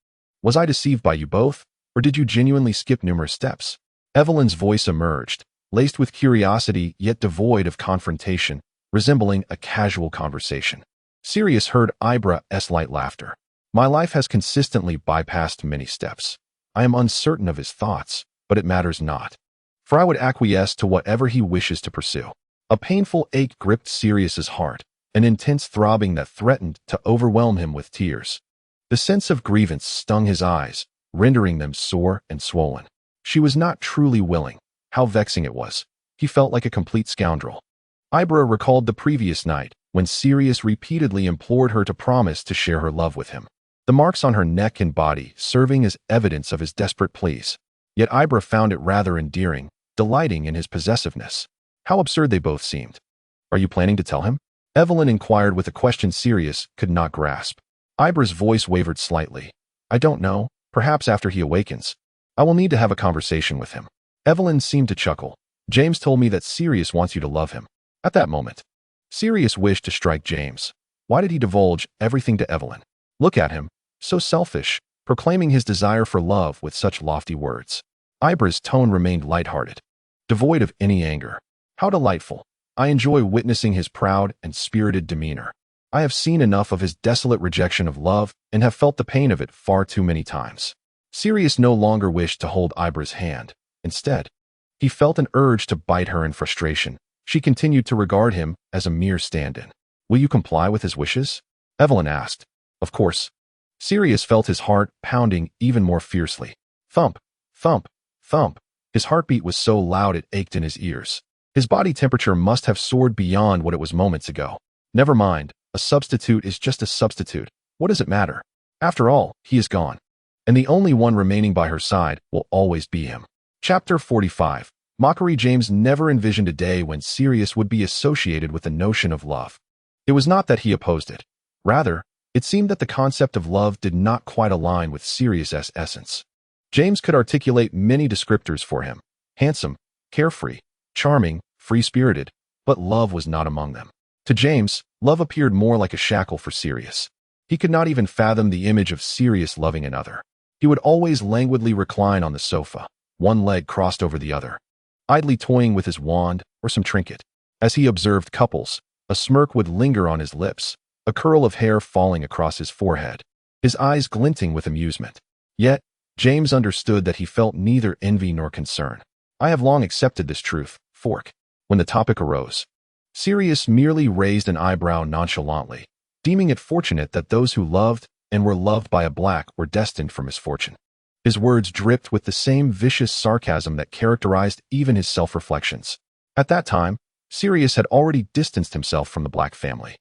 Was I deceived by you both, or did you genuinely skip numerous steps? Evelyn's voice emerged, laced with curiosity yet devoid of confrontation, resembling a casual conversation. Sirius heard Ibra's light laughter. My life has consistently bypassed many steps. I am uncertain of his thoughts, but it matters not, for I would acquiesce to whatever he wishes to pursue. A painful ache gripped Sirius's heart, an intense throbbing that threatened to overwhelm him with tears. The sense of grievance stung his eyes, rendering them sore and swollen. She was not truly willing. How vexing it was. He felt like a complete scoundrel. Ibra recalled the previous night, when Sirius repeatedly implored her to promise to share her love with him. The marks on her neck and body serving as evidence of his desperate pleas. Yet Ibra found it rather endearing, delighting in his possessiveness. How absurd they both seemed. Are you planning to tell him? Evelyn inquired with a question Sirius could not grasp. Ibra's voice wavered slightly. I don't know, perhaps after he awakens. I will need to have a conversation with him. Evelyn seemed to chuckle. James told me that Sirius wants you to love him. At that moment, Sirius wished to strike James. Why did he divulge everything to Evelyn? Look at him, so selfish, proclaiming his desire for love with such lofty words. Ibra's tone remained lighthearted, devoid of any anger. How delightful. I enjoy witnessing his proud and spirited demeanor. I have seen enough of his desolate rejection of love and have felt the pain of it far too many times. Sirius no longer wished to hold Ibra's hand. Instead, he felt an urge to bite her in frustration. She continued to regard him as a mere stand-in. Will you comply with his wishes? Evelyn asked. Of course. Sirius felt his heart pounding even more fiercely. Thump, thump, thump. His heartbeat was so loud it ached in his ears. His body temperature must have soared beyond what it was moments ago. Never mind, a substitute is just a substitute. What does it matter? After all, he is gone. And the only one remaining by her side will always be him. Chapter 45. Mockery. James never envisioned a day when Sirius would be associated with the notion of love. It was not that he opposed it. Rather, it seemed that the concept of love did not quite align with Sirius's essence. James could articulate many descriptors for him. Handsome, carefree, charming, free-spirited, but love was not among them. To James, love appeared more like a shackle for Sirius. He could not even fathom the image of Sirius loving another. He would always languidly recline on the sofa, one leg crossed over the other, idly toying with his wand or some trinket. As he observed couples, a smirk would linger on his lips, a curl of hair falling across his forehead, his eyes glinting with amusement. Yet, James understood that he felt neither envy nor concern. I have long accepted this truth, Fork. When the topic arose, Sirius merely raised an eyebrow nonchalantly, deeming it fortunate that those who loved and were loved by a black were destined for misfortune. His words dripped with the same vicious sarcasm that characterized even his self-reflections. At that time, Sirius had already distanced himself from the black family.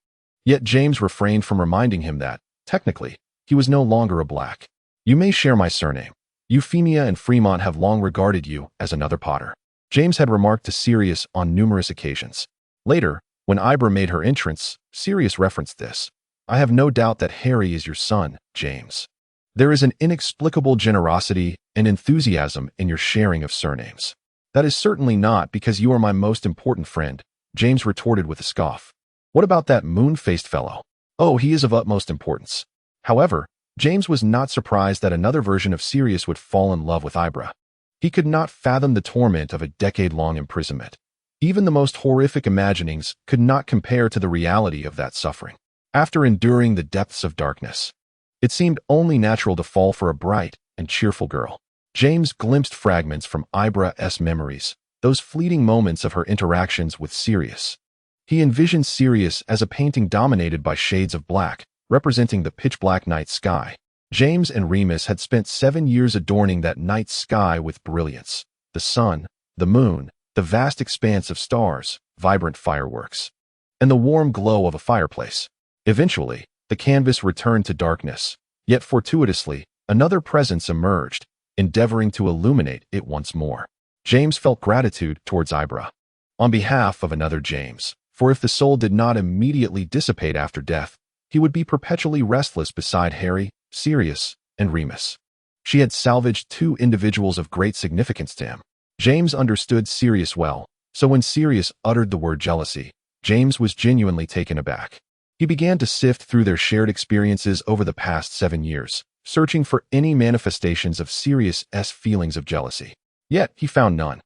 Yet James refrained from reminding him that, technically, he was no longer a black. You may share my surname. Euphemia and Fremont have long regarded you as another Potter. James had remarked to Sirius on numerous occasions. Later, when Ibra made her entrance, Sirius referenced this. I have no doubt that Harry is your son, James. There is an inexplicable generosity and enthusiasm in your sharing of surnames. That is certainly not because you are my most important friend, James retorted with a scoff. What about that moon-faced fellow? Oh, he is of utmost importance. However, James was not surprised that another version of Sirius would fall in love with Ibra. He could not fathom the torment of a decade-long imprisonment. Even the most horrific imaginings could not compare to the reality of that suffering. After enduring the depths of darkness, it seemed only natural to fall for a bright and cheerful girl. James glimpsed fragments from Ibra's memories, those fleeting moments of her interactions with Sirius. He envisioned Sirius as a painting dominated by shades of black, representing the pitch-black night sky. James and Remus had spent 7 years adorning that night sky with brilliance. The sun, the moon, the vast expanse of stars, vibrant fireworks, and the warm glow of a fireplace. Eventually, the canvas returned to darkness, Yet fortuitously, another presence emerged, endeavoring to illuminate it once more. James felt gratitude towards Ibra, on behalf of another James, for if the soul did not immediately dissipate after death, he would be perpetually restless beside Harry, Sirius, and Remus. She had salvaged two individuals of great significance to him. James understood Sirius well, so when Sirius uttered the word jealousy, James was genuinely taken aback. He began to sift through their shared experiences over the past 7 years, searching for any manifestations of Sirius's feelings of jealousy. Yet he found none.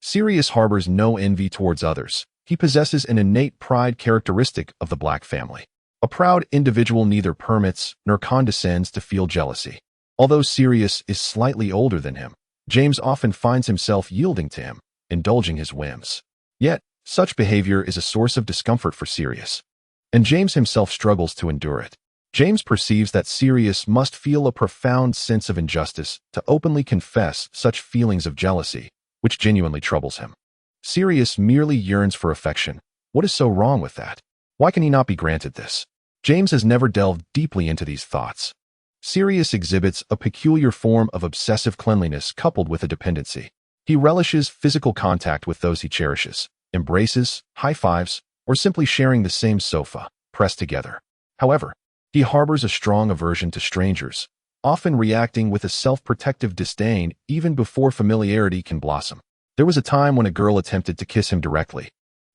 Sirius harbors no envy towards others. He possesses an innate pride characteristic of the Black family. A proud individual neither permits nor condescends to feel jealousy. Although Sirius is slightly older than him, James often finds himself yielding to him, indulging his whims. Yet, such behavior is a source of discomfort for Sirius, and James himself struggles to endure it. James perceives that Sirius must feel a profound sense of injustice to openly confess such feelings of jealousy, which genuinely troubles him. Sirius merely yearns for affection. What is so wrong with that? Why can he not be granted this? James has never delved deeply into these thoughts. Sirius exhibits a peculiar form of obsessive cleanliness coupled with a dependency. He relishes physical contact with those he cherishes, embraces, high-fives, or simply sharing the same sofa, pressed together. However, he harbors a strong aversion to strangers, often reacting with a self-protective disdain even before familiarity can blossom. There was a time when a girl attempted to kiss him directly,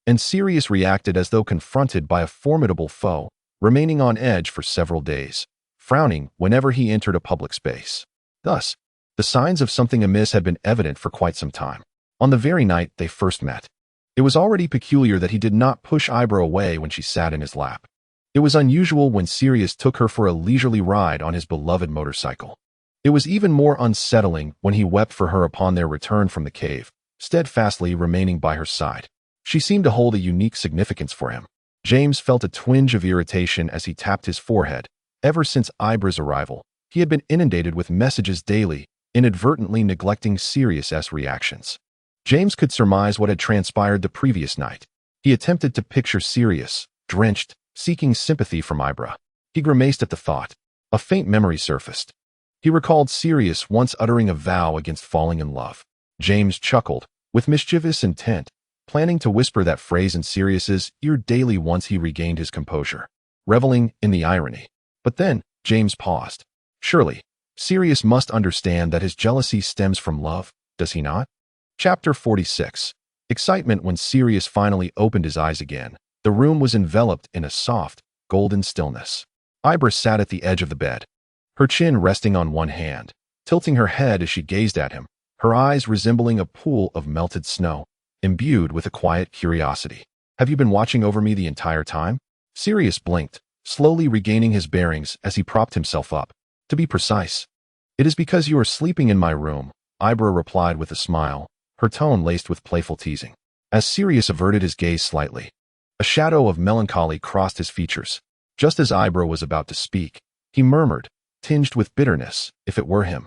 and Sirius reacted as though confronted by a formidable foe, remaining on edge for several days, frowning whenever he entered a public space. Thus, the signs of something amiss had been evident for quite some time. On the very night they first met, it was already peculiar that he did not push Ibra away when she sat in his lap. It was unusual when Sirius took her for a leisurely ride on his beloved motorcycle. It was even more unsettling when he wept for her upon their return from the cave, steadfastly remaining by her side. She seemed to hold a unique significance for him. James felt a twinge of irritation as he tapped his forehead. Ever since Ibra's arrival, he had been inundated with messages daily, inadvertently neglecting Sirius's reactions. James could surmise what had transpired the previous night. He attempted to picture Sirius, drenched, seeking sympathy from Ibra. He grimaced at the thought. A faint memory surfaced. He recalled Sirius once uttering a vow against falling in love. James chuckled, with mischievous intent, planning to whisper that phrase in Sirius's ear daily once he regained his composure, reveling in the irony. But then, James paused. Surely, Sirius must understand that his jealousy stems from love, does he not? Chapter 46. Excitement. When Sirius finally opened his eyes again, the room was enveloped in a soft, golden stillness. Ibra sat at the edge of the bed, her chin resting on one hand, tilting her head as she gazed at him, her eyes resembling a pool of melted snow, imbued with a quiet curiosity. Have you been watching over me the entire time? Sirius blinked, slowly regaining his bearings as he propped himself up. To be precise, it is because you are sleeping in my room, Ibra replied with a smile, her tone laced with playful teasing. As Sirius averted his gaze slightly, a shadow of melancholy crossed his features. Just as Ibra was about to speak, he murmured, tinged with bitterness, if it were him,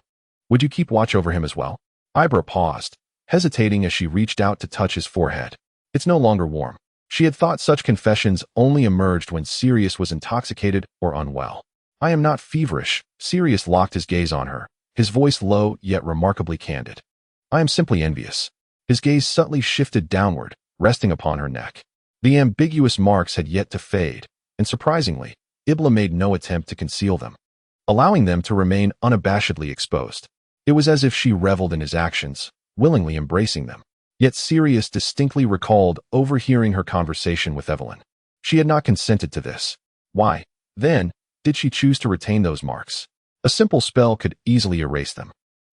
would you keep watch over him as well? Ibra paused, hesitating as she reached out to touch his forehead. It's no longer warm. She had thought such confessions only emerged when Sirius was intoxicated or unwell. I am not feverish. Sirius locked his gaze on her, his voice low yet remarkably candid. I am simply envious. His gaze subtly shifted downward, resting upon her neck. The ambiguous marks had yet to fade, and surprisingly, Ibla made no attempt to conceal them, allowing them to remain unabashedly exposed. It was as if she reveled in his actions, willingly embracing them. Yet Sirius distinctly recalled overhearing her conversation with Evelyn. She had not consented to this. Why, then, did she choose to retain those marks? A simple spell could easily erase them.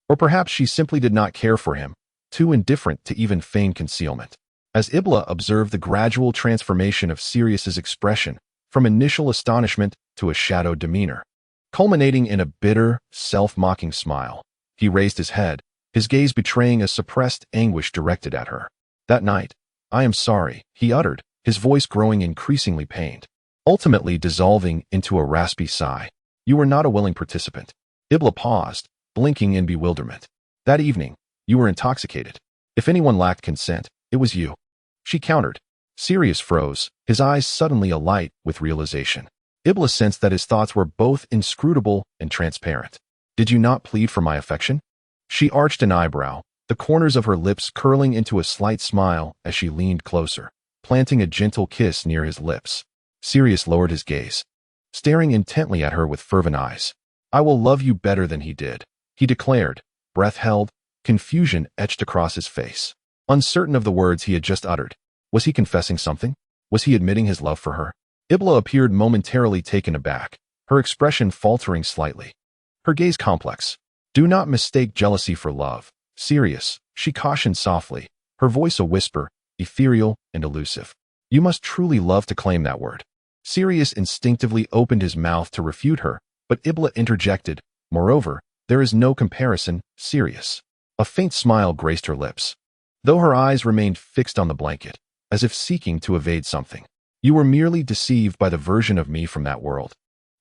Or perhaps she simply did not care for him, too indifferent to even feign concealment. As Ibla observed the gradual transformation of Sirius's expression, from initial astonishment to a shadowed demeanor, culminating in a bitter, self-mocking smile, he raised his head, his gaze betraying a suppressed anguish directed at her. That night, I am sorry, he uttered, his voice growing increasingly pained, ultimately dissolving into a raspy sigh. You were not a willing participant. Ibla paused, blinking in bewilderment. That evening, you were intoxicated. If anyone lacked consent, it was you. She countered. Sirius froze, his eyes suddenly alight with realization. Iblis sensed that his thoughts were both inscrutable and transparent. Did you not plead for my affection? She arched an eyebrow, the corners of her lips curling into a slight smile as she leaned closer, planting a gentle kiss near his lips. Sirius lowered his gaze, staring intently at her with fervent eyes. I will love you better than he did, he declared, breath held, confusion etched across his face. Uncertain of the words he had just uttered. Was he confessing something? Was he admitting his love for her? Ibla appeared momentarily taken aback, her expression faltering slightly. Her gaze complex. Do not mistake jealousy for love. Sirius, she cautioned softly, her voice a whisper, ethereal and elusive. You must truly love to claim that word. Sirius instinctively opened his mouth to refute her, but Ibla interjected, moreover, there is no comparison, Sirius. A faint smile graced her lips, though her eyes remained fixed on the blanket, as if seeking to evade something. You were merely deceived by the version of me from that world.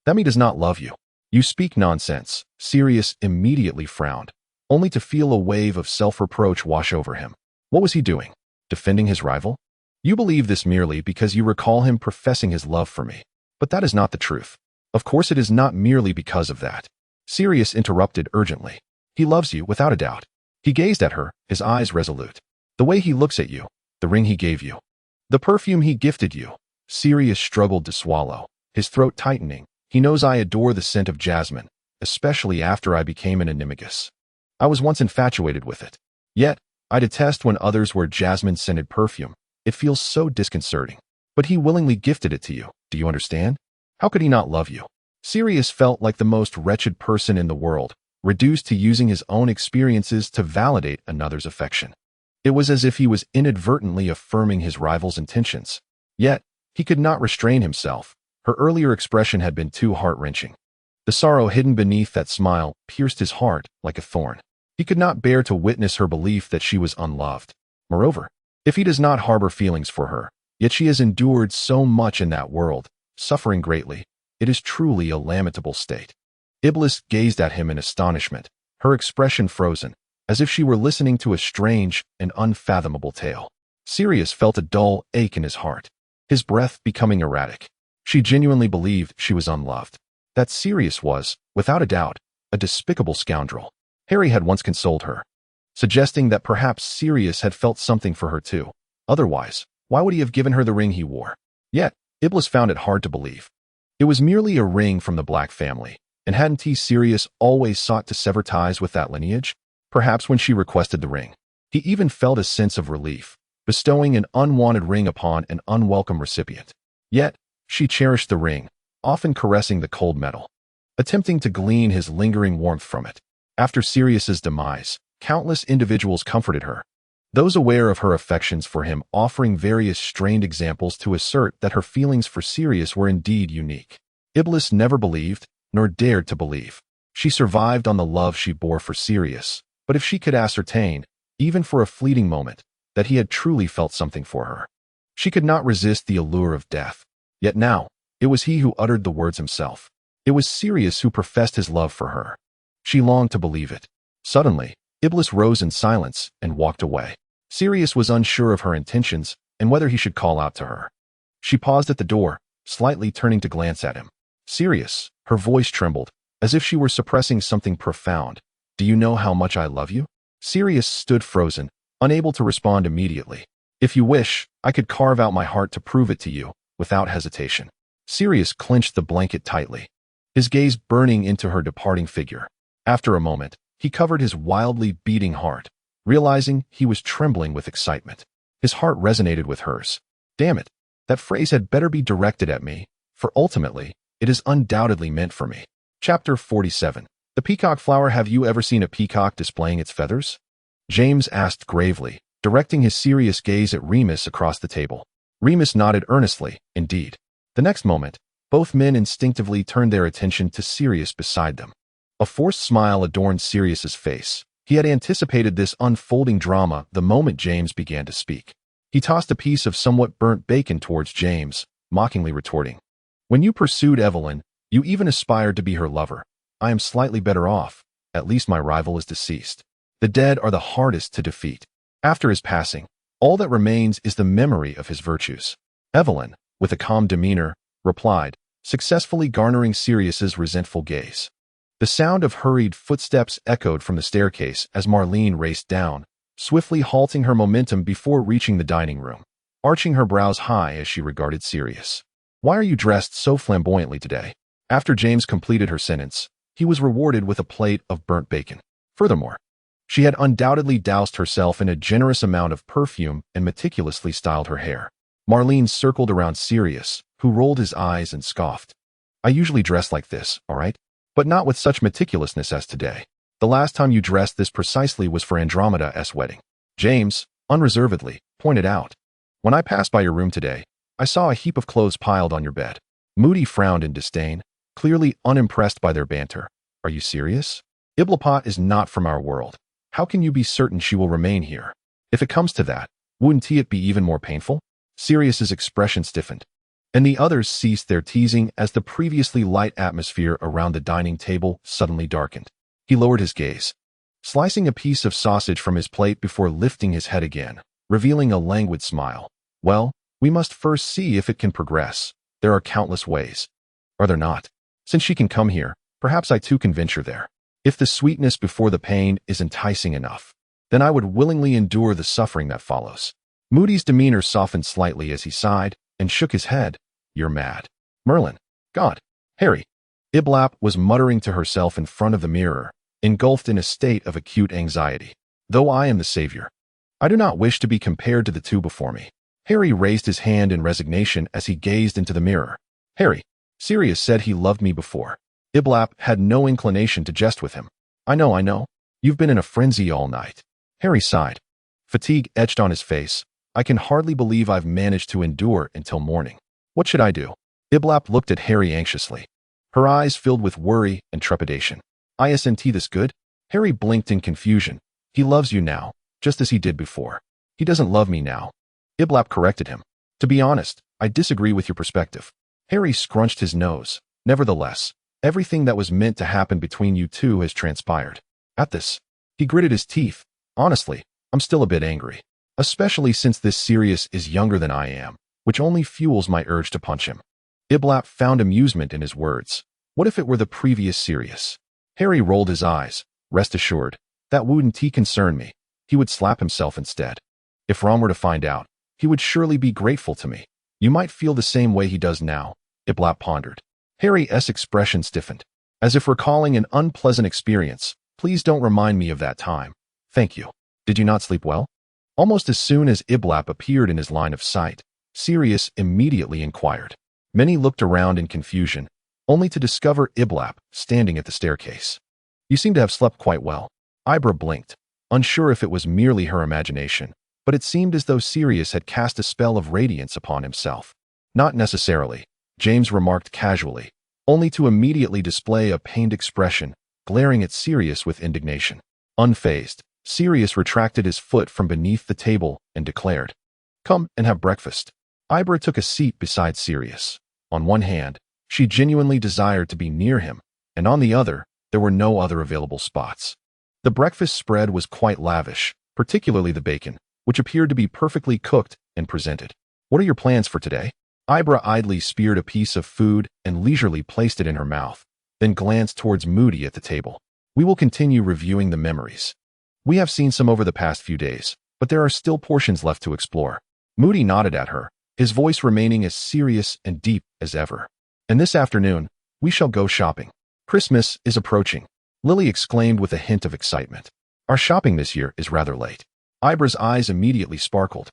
That me does not love you. You speak nonsense. Sirius immediately frowned, only to feel a wave of self-reproach wash over him. What was he doing? Defending his rival? You believe this merely because you recall him professing his love for me. But that is not the truth. Of course it is not merely because of that. Sirius interrupted urgently. He loves you, without a doubt. He gazed at her, his eyes resolute. The way he looks at you, the ring he gave you, the perfume he gifted you. Sirius struggled to swallow, his throat tightening. He knows I adore the scent of jasmine, especially after I became an animagus. I was once infatuated with it. Yet, I detest when others wear jasmine-scented perfume. It feels so disconcerting. But he willingly gifted it to you. Do you understand? How could he not love you? Sirius felt like the most wretched person in the world, reduced to using his own experiences to validate another's affection. It was as if he was inadvertently affirming his rival's intentions. Yet, he could not restrain himself. Her earlier expression had been too heart-wrenching. The sorrow hidden beneath that smile pierced his heart like a thorn. He could not bear to witness her belief that she was unloved. Moreover, if he does not harbor feelings for her, yet she has endured so much in that world, suffering greatly, it is truly a lamentable state. Iblis gazed at him in astonishment, her expression frozen, as if she were listening to a strange and unfathomable tale. Sirius felt a dull ache in his heart, his breath becoming erratic. She genuinely believed she was unloved. That Sirius was, without a doubt, a despicable scoundrel. Harry had once consoled her, suggesting that perhaps Sirius had felt something for her too. Otherwise, why would he have given her the ring he wore? Yet, Iblis found it hard to believe. It was merely a ring from the Black family, and hadn't Sirius always sought to sever ties with that lineage? Perhaps when she requested the ring, he even felt a sense of relief, bestowing an unwanted ring upon an unwelcome recipient. Yet, she cherished the ring, often caressing the cold metal, attempting to glean his lingering warmth from it. After Sirius's demise, countless individuals comforted her, those aware of her affections for him offering various strained examples to assert that her feelings for Sirius were indeed unique. Iblis never believed, nor dared to believe. She survived on the love she bore for Sirius, but if she could ascertain, even for a fleeting moment, that he had truly felt something for her, she could not resist the allure of death. Yet now, it was he who uttered the words himself. It was Sirius who professed his love for her. She longed to believe it. Suddenly, Iblis rose in silence and walked away. Sirius was unsure of her intentions and whether he should call out to her. She paused at the door, slightly turning to glance at him. Sirius, her voice trembled, as if she were suppressing something profound. Do you know how much I love you? Sirius stood frozen, unable to respond immediately. If you wish, I could carve out my heart to prove it to you, without hesitation. Sirius clenched the blanket tightly, his gaze burning into her departing figure. After a moment, he covered his wildly beating heart, realizing he was trembling with excitement. His heart resonated with hers. Damn it, that phrase had better be directed at me, for ultimately, it is undoubtedly meant for me. Chapter 47. The Peacock Flower. Have you ever seen a peacock displaying its feathers? James asked gravely, directing his serious gaze at Remus across the table. Remus nodded earnestly, indeed. The next moment, both men instinctively turned their attention to Sirius beside them. A forced smile adorned Sirius's face. He had anticipated this unfolding drama the moment James began to speak. He tossed a piece of somewhat burnt bacon towards James, mockingly retorting, "When you pursued Evelyn, you even aspired to be her lover. I am slightly better off. At least my rival is deceased. The dead are the hardest to defeat. After his passing, all that remains is the memory of his virtues." Evelyn, with a calm demeanor, replied, successfully garnering Sirius's resentful gaze. The sound of hurried footsteps echoed from the staircase as Marlene raced down, swiftly halting her momentum before reaching the dining room, arching her brows high as she regarded Sirius. "Why are you dressed so flamboyantly today?" After James completed her sentence, he was rewarded with a plate of burnt bacon. Furthermore, she had undoubtedly doused herself in a generous amount of perfume and meticulously styled her hair. Marlene circled around Sirius, who rolled his eyes and scoffed. "I usually dress like this, all right? But not with such meticulousness as today. The last time you dressed this precisely was for Andromeda's wedding." James, unreservedly, pointed out. "When I passed by your room today, I saw a heap of clothes piled on your bed." Moody frowned in disdain, clearly unimpressed by their banter. "Are you serious? Iblapot is not from our world. How can you be certain she will remain here? If it comes to that, wouldn't it be even more painful?" Sirius's expression stiffened, and the others ceased their teasing as the previously light atmosphere around the dining table suddenly darkened. He lowered his gaze, slicing a piece of sausage from his plate before lifting his head again, revealing a languid smile. "Well, we must first see if it can progress. There are countless ways. Are there not? Since she can come here, perhaps I too can venture there. If the sweetness before the pain is enticing enough, then I would willingly endure the suffering that follows." Moody's demeanor softened slightly as he sighed and shook his head. "You're mad. Merlin. God. Harry." Iblap was muttering to herself in front of the mirror, engulfed in a state of acute anxiety. "Though I am the savior, I do not wish to be compared to the two before me." Harry raised his hand in resignation as he gazed into the mirror. "Harry, Sirius said he loved me before." Iblap had no inclination to jest with him. I know. You've been in a frenzy all night." Harry sighed. Fatigue etched on his face. "I can hardly believe I've managed to endure until morning. What should I do?" Iblap looked at Harry anxiously, her eyes filled with worry and trepidation. "Isn't this good?" Harry blinked in confusion. "He loves you now, just as he did before." "He doesn't love me now." Iblap corrected him. "To be honest, I disagree with your perspective." Harry scrunched his nose. "Nevertheless, everything that was meant to happen between you two has transpired." At this, he gritted his teeth. "Honestly, I'm still a bit angry. Especially since this Sirius is younger than I am, which only fuels my urge to punch him." Iblap found amusement in his words. What if it were the previous Sirius? Harry rolled his eyes. "Rest assured, that wouldn't concern me. He would slap himself instead. If Ron were to find out, he would surely be grateful to me." "You might feel the same way he does now," Iblap pondered. Harry's expression stiffened, as if recalling an unpleasant experience. "Please don't remind me of that time. Thank you. Did you not sleep well?" Almost as soon as Iblap appeared in his line of sight, Sirius immediately inquired. Many looked around in confusion, only to discover Iblap standing at the staircase. "You seem to have slept quite well." Ibra blinked, unsure if it was merely her imagination, but it seemed as though Sirius had cast a spell of radiance upon himself. "Not necessarily," James remarked casually, only to immediately display a pained expression, glaring at Sirius with indignation. Unfazed, Sirius retracted his foot from beneath the table and declared, "Come and have breakfast." Ibra took a seat beside Sirius. On one hand, she genuinely desired to be near him, and on the other, there were no other available spots. The breakfast spread was quite lavish, particularly the bacon, which appeared to be perfectly cooked and presented. "What are your plans for today?" Ibra idly speared a piece of food and leisurely placed it in her mouth, then glanced towards Moody at the table. "We will continue reviewing the memories. We have seen some over the past few days, but there are still portions left to explore." Moody nodded at her, his voice remaining as serious and deep as ever. "And this afternoon, we shall go shopping. Christmas is approaching," Lily exclaimed with a hint of excitement. "Our shopping this year is rather late." Ibra's eyes immediately sparkled,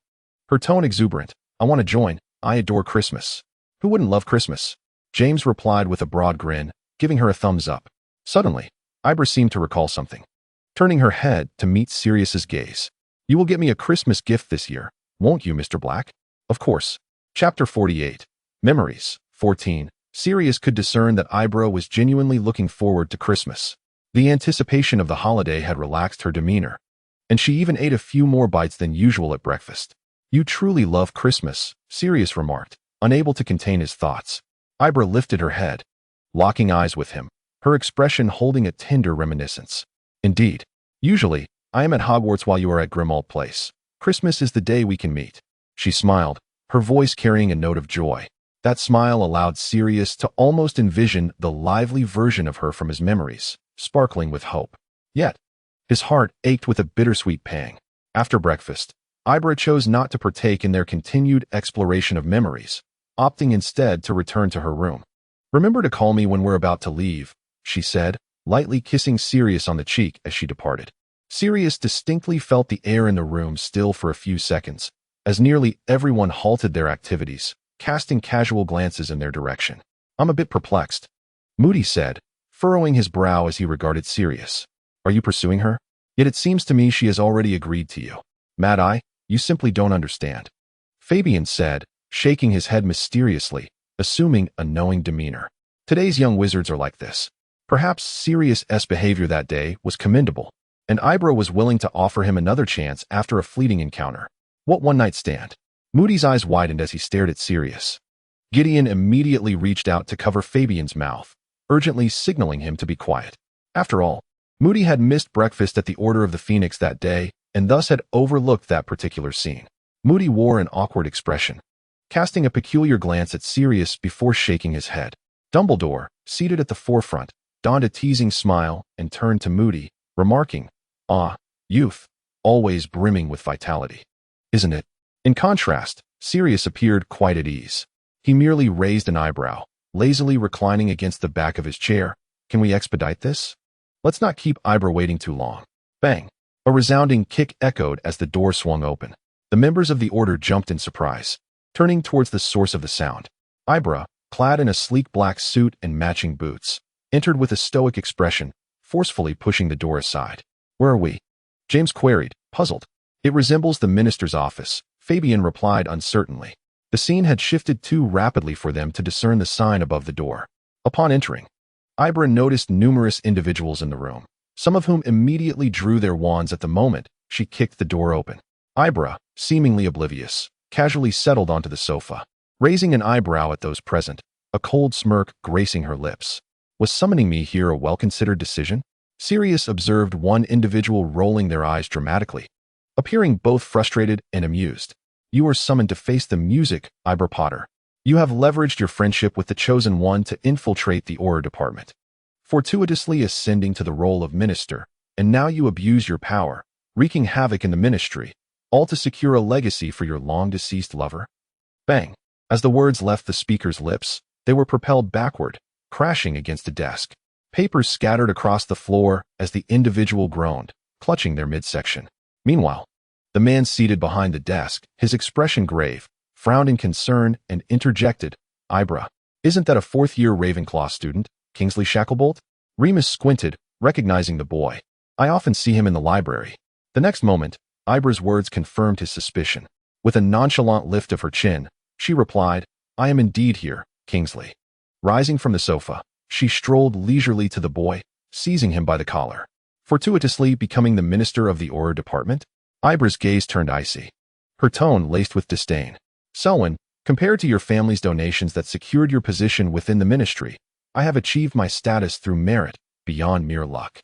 her tone exuberant. "I want to join. I adore Christmas." "Who wouldn't love Christmas?" James replied with a broad grin, giving her a thumbs up. Suddenly, Ibra seemed to recall something, turning her head to meet Sirius's gaze. "You will get me a Christmas gift this year, won't you, Mr. Black?" "Of course." Chapter 48. Memories. 14. Sirius could discern that Ibra was genuinely looking forward to Christmas. The anticipation of the holiday had relaxed her demeanor, and she even ate a few more bites than usual at breakfast. "You truly love Christmas," Sirius remarked, unable to contain his thoughts. Ibra lifted her head, locking eyes with him, her expression holding a tender reminiscence. "Indeed. Usually, I am at Hogwarts while you are at Grimmauld Place. Christmas is the day we can meet." She smiled, her voice carrying a note of joy. That smile allowed Sirius to almost envision the lively version of her from his memories, sparkling with hope. Yet, his heart ached with a bittersweet pang. After breakfast, Ibra chose not to partake in their continued exploration of memories, opting instead to return to her room. "Remember to call me when we're about to leave," she said, lightly kissing Sirius on the cheek as she departed. Sirius distinctly felt the air in the room still for a few seconds, as nearly everyone halted their activities, casting casual glances in their direction. "I'm a bit perplexed," Moody said, furrowing his brow as he regarded Sirius. "Are you pursuing her? Yet it seems to me she has already agreed to you." "Mad Eye, you simply don't understand," Fabian said, shaking his head mysteriously, assuming a knowing demeanor. "Today's young wizards are like this." Perhaps Sirius's behavior that day was commendable, and Ibra was willing to offer him another chance after a fleeting encounter. What one-night stand? Moody's eyes widened as he stared at Sirius. Gideon immediately reached out to cover Fabian's mouth, urgently signaling him to be quiet. After all, Moody had missed breakfast at the Order of the Phoenix that day, and thus had overlooked that particular scene. Moody wore an awkward expression, casting a peculiar glance at Sirius before shaking his head. Dumbledore, seated at the forefront, donned a teasing smile and turned to Moody, remarking, "Ah, youth, always brimming with vitality, isn't it?" In contrast, Sirius appeared quite at ease. He merely raised an eyebrow, lazily reclining against the back of his chair. "Can we expedite this? Let's not keep Ibra waiting too long." Bang! A resounding kick echoed as the door swung open. The members of the Order jumped in surprise, turning towards the source of the sound. Ibra, clad in a sleek black suit and matching boots, entered with a stoic expression, forcefully pushing the door aside. "Where are we?" James queried, puzzled. "It resembles the minister's office," Fabian replied uncertainly. The scene had shifted too rapidly for them to discern the sign above the door. Upon entering, Ibra noticed numerous individuals in the room, some of whom immediately drew their wands at the moment she kicked the door open. Ibra, seemingly oblivious, casually settled onto the sofa, raising an eyebrow at those present, a cold smirk gracing her lips. "Was summoning me here a well-considered decision?" Sirius observed one individual rolling their eyes dramatically, appearing both frustrated and amused. "You were summoned to face the music, Ibra Potter. You have leveraged your friendship with the Chosen One to infiltrate the Auror Department, fortuitously ascending to the role of minister, and now you abuse your power, wreaking havoc in the ministry, all to secure a legacy for your long-deceased lover." Bang! As the words left the speaker's lips, they were propelled backward, crashing against a desk. Papers scattered across the floor as the individual groaned, clutching their midsection. Meanwhile, the man seated behind the desk, his expression grave, frowned in concern and interjected, "Ibra, isn't that a fourth-year Ravenclaw student, Kingsley Shacklebolt?" Remus squinted, recognizing the boy. "I often see him in the library." The next moment, Ibra's words confirmed his suspicion. With a nonchalant lift of her chin, she replied, "I am indeed here, Kingsley." Rising from the sofa, she strolled leisurely to the boy, seizing him by the collar. "Fortuitously becoming the minister of the Auror Department?" Ibra's gaze turned icy, her tone laced with disdain. "Selwyn, compared to your family's donations that secured your position within the ministry, I have achieved my status through merit, beyond mere luck.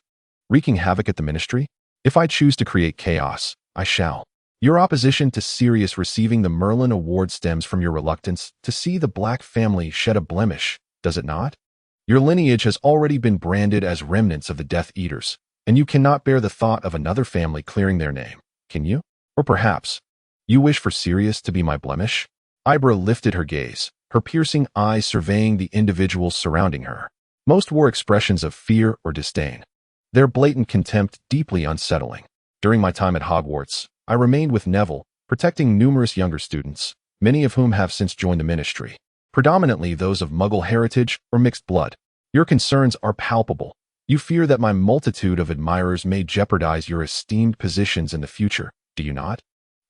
Wreaking havoc at the ministry? If I choose to create chaos, I shall. Your opposition to Sirius receiving the Merlin Award stems from your reluctance to see the Black family shed a blemish, does it not? Your lineage has already been branded as remnants of the Death Eaters, and you cannot bear the thought of another family clearing their name, can you? Or perhaps, you wish for Sirius to be my blemish?" Ibra lifted her gaze, her piercing eyes surveying the individuals surrounding her. Most wore expressions of fear or disdain, their blatant contempt deeply unsettling. "During my time at Hogwarts, I remained with Neville, protecting numerous younger students, many of whom have since joined the ministry, predominantly those of Muggle heritage or mixed blood. Your concerns are palpable. You fear that my multitude of admirers may jeopardize your esteemed positions in the future, do you not?"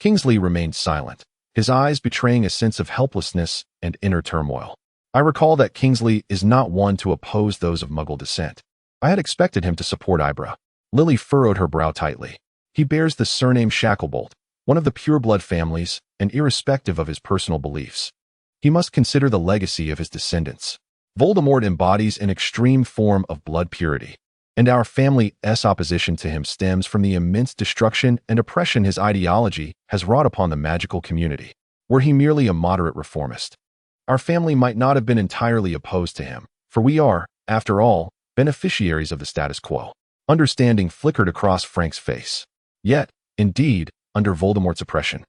Kingsley remained silent, his eyes betraying a sense of helplessness and inner turmoil. I recall that Kingsley is not one to oppose those of Muggle descent. I had expected him to support Ibra. Lily furrowed her brow tightly. He bears the surname Shacklebolt, one of the pureblood families, and irrespective of his personal beliefs, he must consider the legacy of his descendants. Voldemort embodies an extreme form of blood purity, and our family's opposition to him stems from the immense destruction and oppression his ideology has wrought upon the magical community. Were he merely a moderate reformist, Our family might not have been entirely opposed to him, for we are, after all, beneficiaries of the status quo. Understanding flickered across Frank's face. Yet, indeed, under Voldemort's oppression,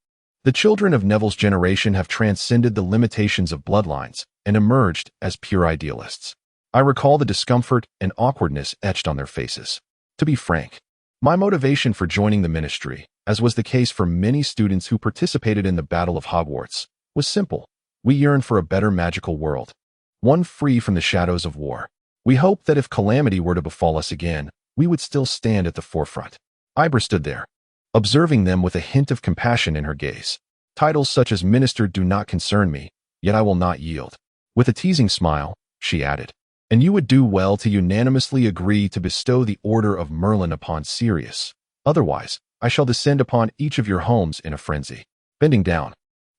the children of Neville's generation have transcended the limitations of bloodlines and emerged as pure idealists. I recall the discomfort and awkwardness etched on their faces. To be frank, my motivation for joining the ministry, as was the case for many students who participated in the Battle of Hogwarts, was simple. We yearn for a better magical world, one free from the shadows of war. We hope that if calamity were to befall us again, we would still stand at the forefront. Ibra stood there, observing them with a hint of compassion in her gaze. Titles such as minister do not concern me, yet I will not yield. With a teasing smile, she added, and you would do well to unanimously agree to bestow the Order of Merlin upon Sirius. Otherwise, I shall descend upon each of your homes in a frenzy. Bending down,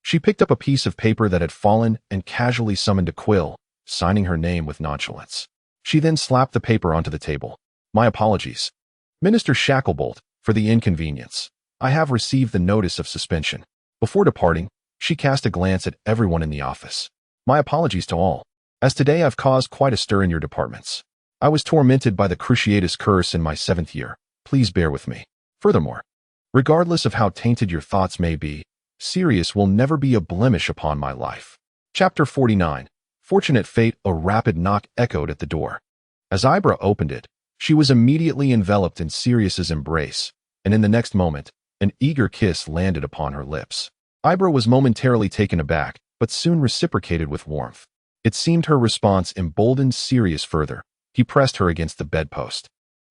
she picked up a piece of paper that had fallen and casually summoned a quill, signing her name with nonchalance. She then slapped the paper onto the table. My apologies, Minister Shacklebolt, for the inconvenience. I have received the notice of suspension. Before departing, she cast a glance at everyone in the office. My apologies to all, as today I've caused quite a stir in your departments. I was tormented by the Cruciatus curse in my 7th year. Please bear with me. Furthermore, regardless of how tainted your thoughts may be, Sirius will never be a blemish upon my life. Chapter 49. Fortunate fate. A rapid knock echoed at the door. As Ibra opened it, she was immediately enveloped in Sirius's embrace, and in the next moment, an eager kiss landed upon her lips. Ibra was momentarily taken aback, but soon reciprocated with warmth. It seemed her response emboldened Sirius further. He pressed her against the bedpost,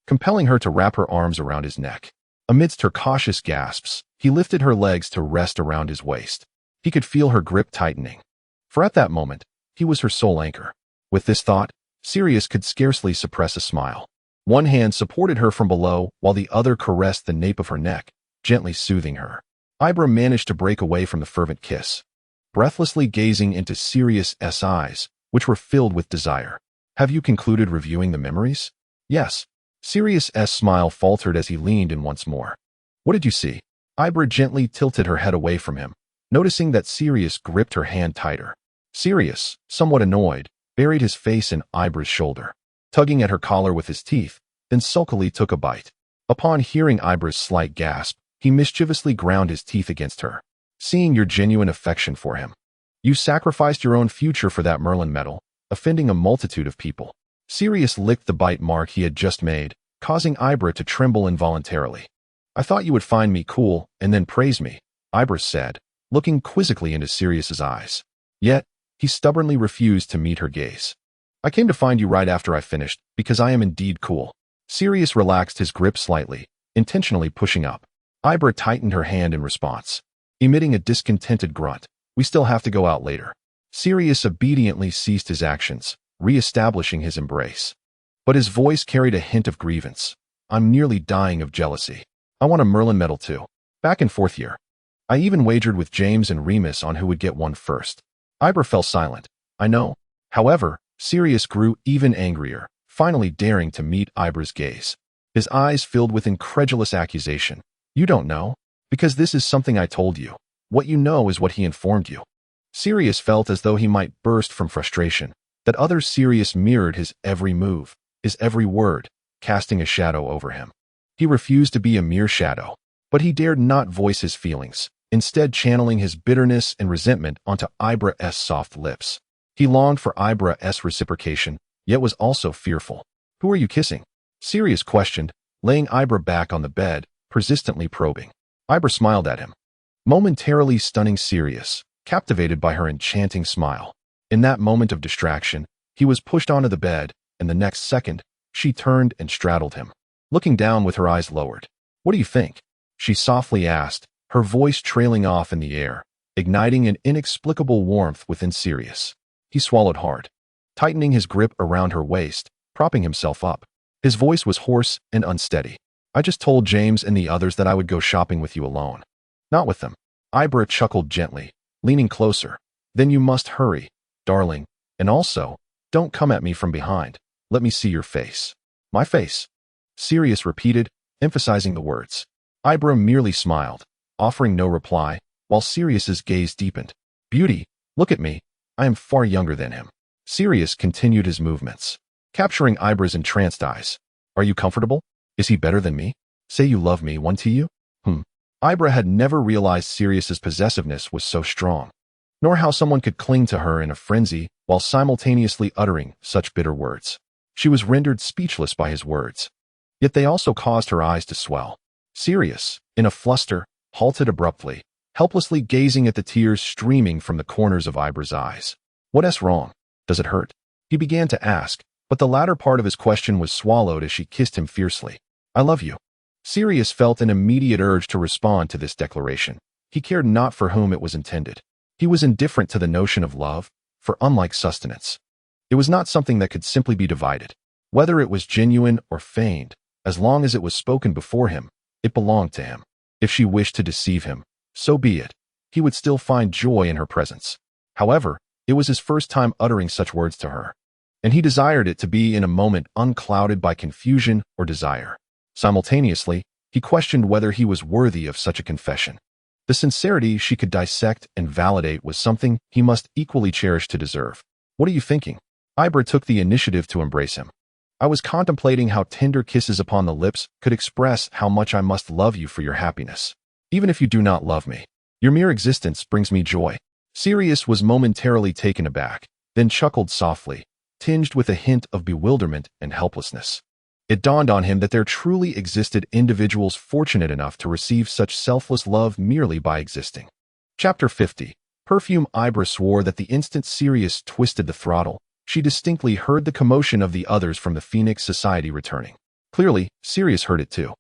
compelling her to wrap her arms around his neck. Amidst her cautious gasps, he lifted her legs to rest around his waist. He could feel her grip tightening, for at that moment, he was her sole anchor. With this thought, Sirius could scarcely suppress a smile. One hand supported her from below, while the other caressed the nape of her neck, gently soothing her. Ibra managed to break away from the fervent kiss, breathlessly gazing into Sirius's eyes, which were filled with desire. Have you concluded reviewing the memories? Yes. Sirius's smile faltered as he leaned in once more. What did you see? Ibra gently tilted her head away from him, noticing that Sirius gripped her hand tighter. Sirius, somewhat annoyed, buried his face in Ibra's shoulder, tugging at her collar with his teeth, then sulkily took a bite. Upon hearing Ibra's slight gasp, he mischievously ground his teeth against her. Seeing your genuine affection for him, you sacrificed your own future for that Merlin medal, offending a multitude of people. Sirius licked the bite mark he had just made, causing Ibra to tremble involuntarily. I thought you would find me cool and then praise me, Ibra said, looking quizzically into Sirius's eyes. Yet, he stubbornly refused to meet her gaze. I came to find you right after I finished, because I am indeed cool. Sirius relaxed his grip slightly, intentionally pushing up. Ibra tightened her hand in response, emitting a discontented grunt. We still have to go out later. Sirius obediently ceased his actions, re-establishing his embrace. But his voice carried a hint of grievance. I'm nearly dying of jealousy. I want a Merlin medal too. Back in 4th year, I even wagered with James and Remus on who would get one first. Ibra fell silent. I know. However, Sirius grew even angrier, finally daring to meet Ibra's gaze. His eyes filled with incredulous accusation. You don't know? Because this is something I told you. What you know is what he informed you. Sirius felt as though he might burst from frustration, that other Sirius mirrored his every move, his every word, casting a shadow over him. He refused to be a mere shadow, but he dared not voice his feelings, instead channeling his bitterness and resentment onto Ibra's soft lips. He longed for Ibra's reciprocation, yet was also fearful. Who are you kissing? Sirius questioned, laying Ibra back on the bed, persistently probing. Ibra smiled at him, momentarily stunning Sirius, captivated by her enchanting smile. In that moment of distraction, he was pushed onto the bed, and the next second, she turned and straddled him, looking down with her eyes lowered. What do you think? She softly asked, her voice trailing off in the air, igniting an inexplicable warmth within Sirius. He swallowed hard, tightening his grip around her waist, propping himself up. His voice was hoarse and unsteady. I just told James and the others that I would go shopping with you alone. Not with them. Ibra chuckled gently, leaning closer. Then you must hurry, darling, and also, don't come at me from behind. Let me see your face. My face? Sirius repeated, emphasizing the words. Ibra merely smiled, offering no reply, while Sirius's gaze deepened. Beauty, look at me. I am far younger than him. Sirius continued his movements, capturing Ibra's entranced eyes. Are you comfortable? Is he better than me? Say you love me, won't you? Ibra had never realized Sirius's possessiveness was so strong, nor how someone could cling to her in a frenzy while simultaneously uttering such bitter words. She was rendered speechless by his words, yet they also caused her eyes to swell. Sirius, in a fluster, halted abruptly, helplessly gazing at the tears streaming from the corners of Ibra's eyes. What's wrong? Does it hurt? He began to ask, but the latter part of his question was swallowed as she kissed him fiercely. I love you. Sirius felt an immediate urge to respond to this declaration. He cared not for whom it was intended. He was indifferent to the notion of love, for unlike sustenance, it was not something that could simply be divided. Whether it was genuine or feigned, as long as it was spoken before him, it belonged to him. If she wished to deceive him, so be it. He would still find joy in her presence. However, it was his first time uttering such words to her, and he desired it to be in a moment unclouded by confusion or desire. Simultaneously, he questioned whether he was worthy of such a confession. The sincerity she could dissect and validate was something he must equally cherish to deserve. What are you thinking? Ibra took the initiative to embrace him. I was contemplating how tender kisses upon the lips could express how much I must love you for your happiness. Even if you do not love me, your mere existence brings me joy. Sirius was momentarily taken aback, then chuckled softly, tinged with a hint of bewilderment and helplessness. It dawned on him that there truly existed individuals fortunate enough to receive such selfless love merely by existing. Chapter 50. Perfume. Ibra swore that the instant Sirius twisted the throttle, she distinctly heard the commotion of the others from the Phoenix Society returning. Clearly, Sirius heard it too.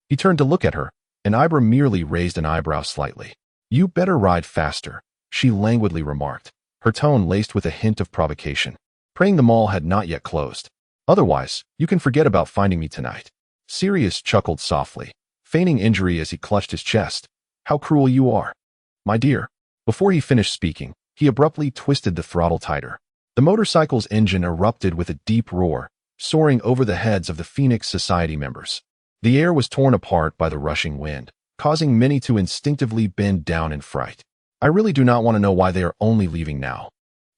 He turned to look at her, and Ibra merely raised an eyebrow slightly. You better ride faster, she languidly remarked, her tone laced with a hint of provocation. Praying the mall had not yet closed. Otherwise, you can forget about finding me tonight. Sirius chuckled softly, feigning injury as he clutched his chest. How cruel you are. My dear. Before he finished speaking, he abruptly twisted the throttle tighter. The motorcycle's engine erupted with a deep roar, soaring over the heads of the Phoenix Society members. The air was torn apart by the rushing wind, causing many to instinctively bend down in fright. I really do not want to know why they are only leaving now.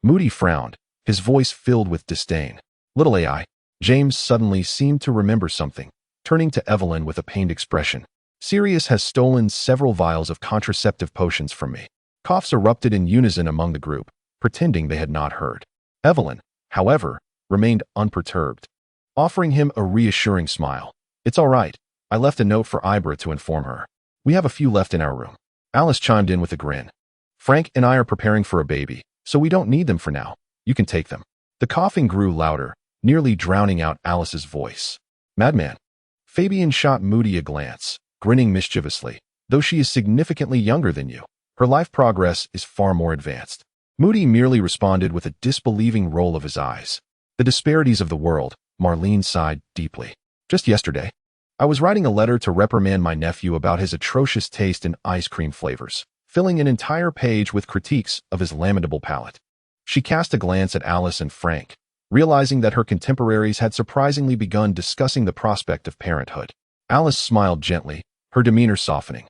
Moody frowned, his voice filled with disdain. Little AI. James suddenly seemed to remember something, turning to Evelyn with a pained expression. Sirius has stolen several vials of contraceptive potions from me. Coughs erupted in unison among the group, pretending they had not heard. Evelyn, however, remained unperturbed, offering him a reassuring smile. It's all right. I left a note for Ibra to inform her. We have a few left in our room. Alice chimed in with a grin. Frank and I are preparing for a baby, so we don't need them for now. You can take them. The coughing grew louder, nearly drowning out Alice's voice. Madman. Fabian shot Moody a glance, grinning mischievously. Though she is significantly younger than you, her life progress is far more advanced. Moody merely responded with a disbelieving roll of his eyes. The disparities of the world, Marlene sighed deeply. Just yesterday, I was writing a letter to reprimand my nephew about his atrocious taste in ice cream flavors, filling an entire page with critiques of his lamentable palate. She cast a glance at Alice and Frank, realizing that her contemporaries had surprisingly begun discussing the prospect of parenthood. Alice smiled gently, her demeanor softening.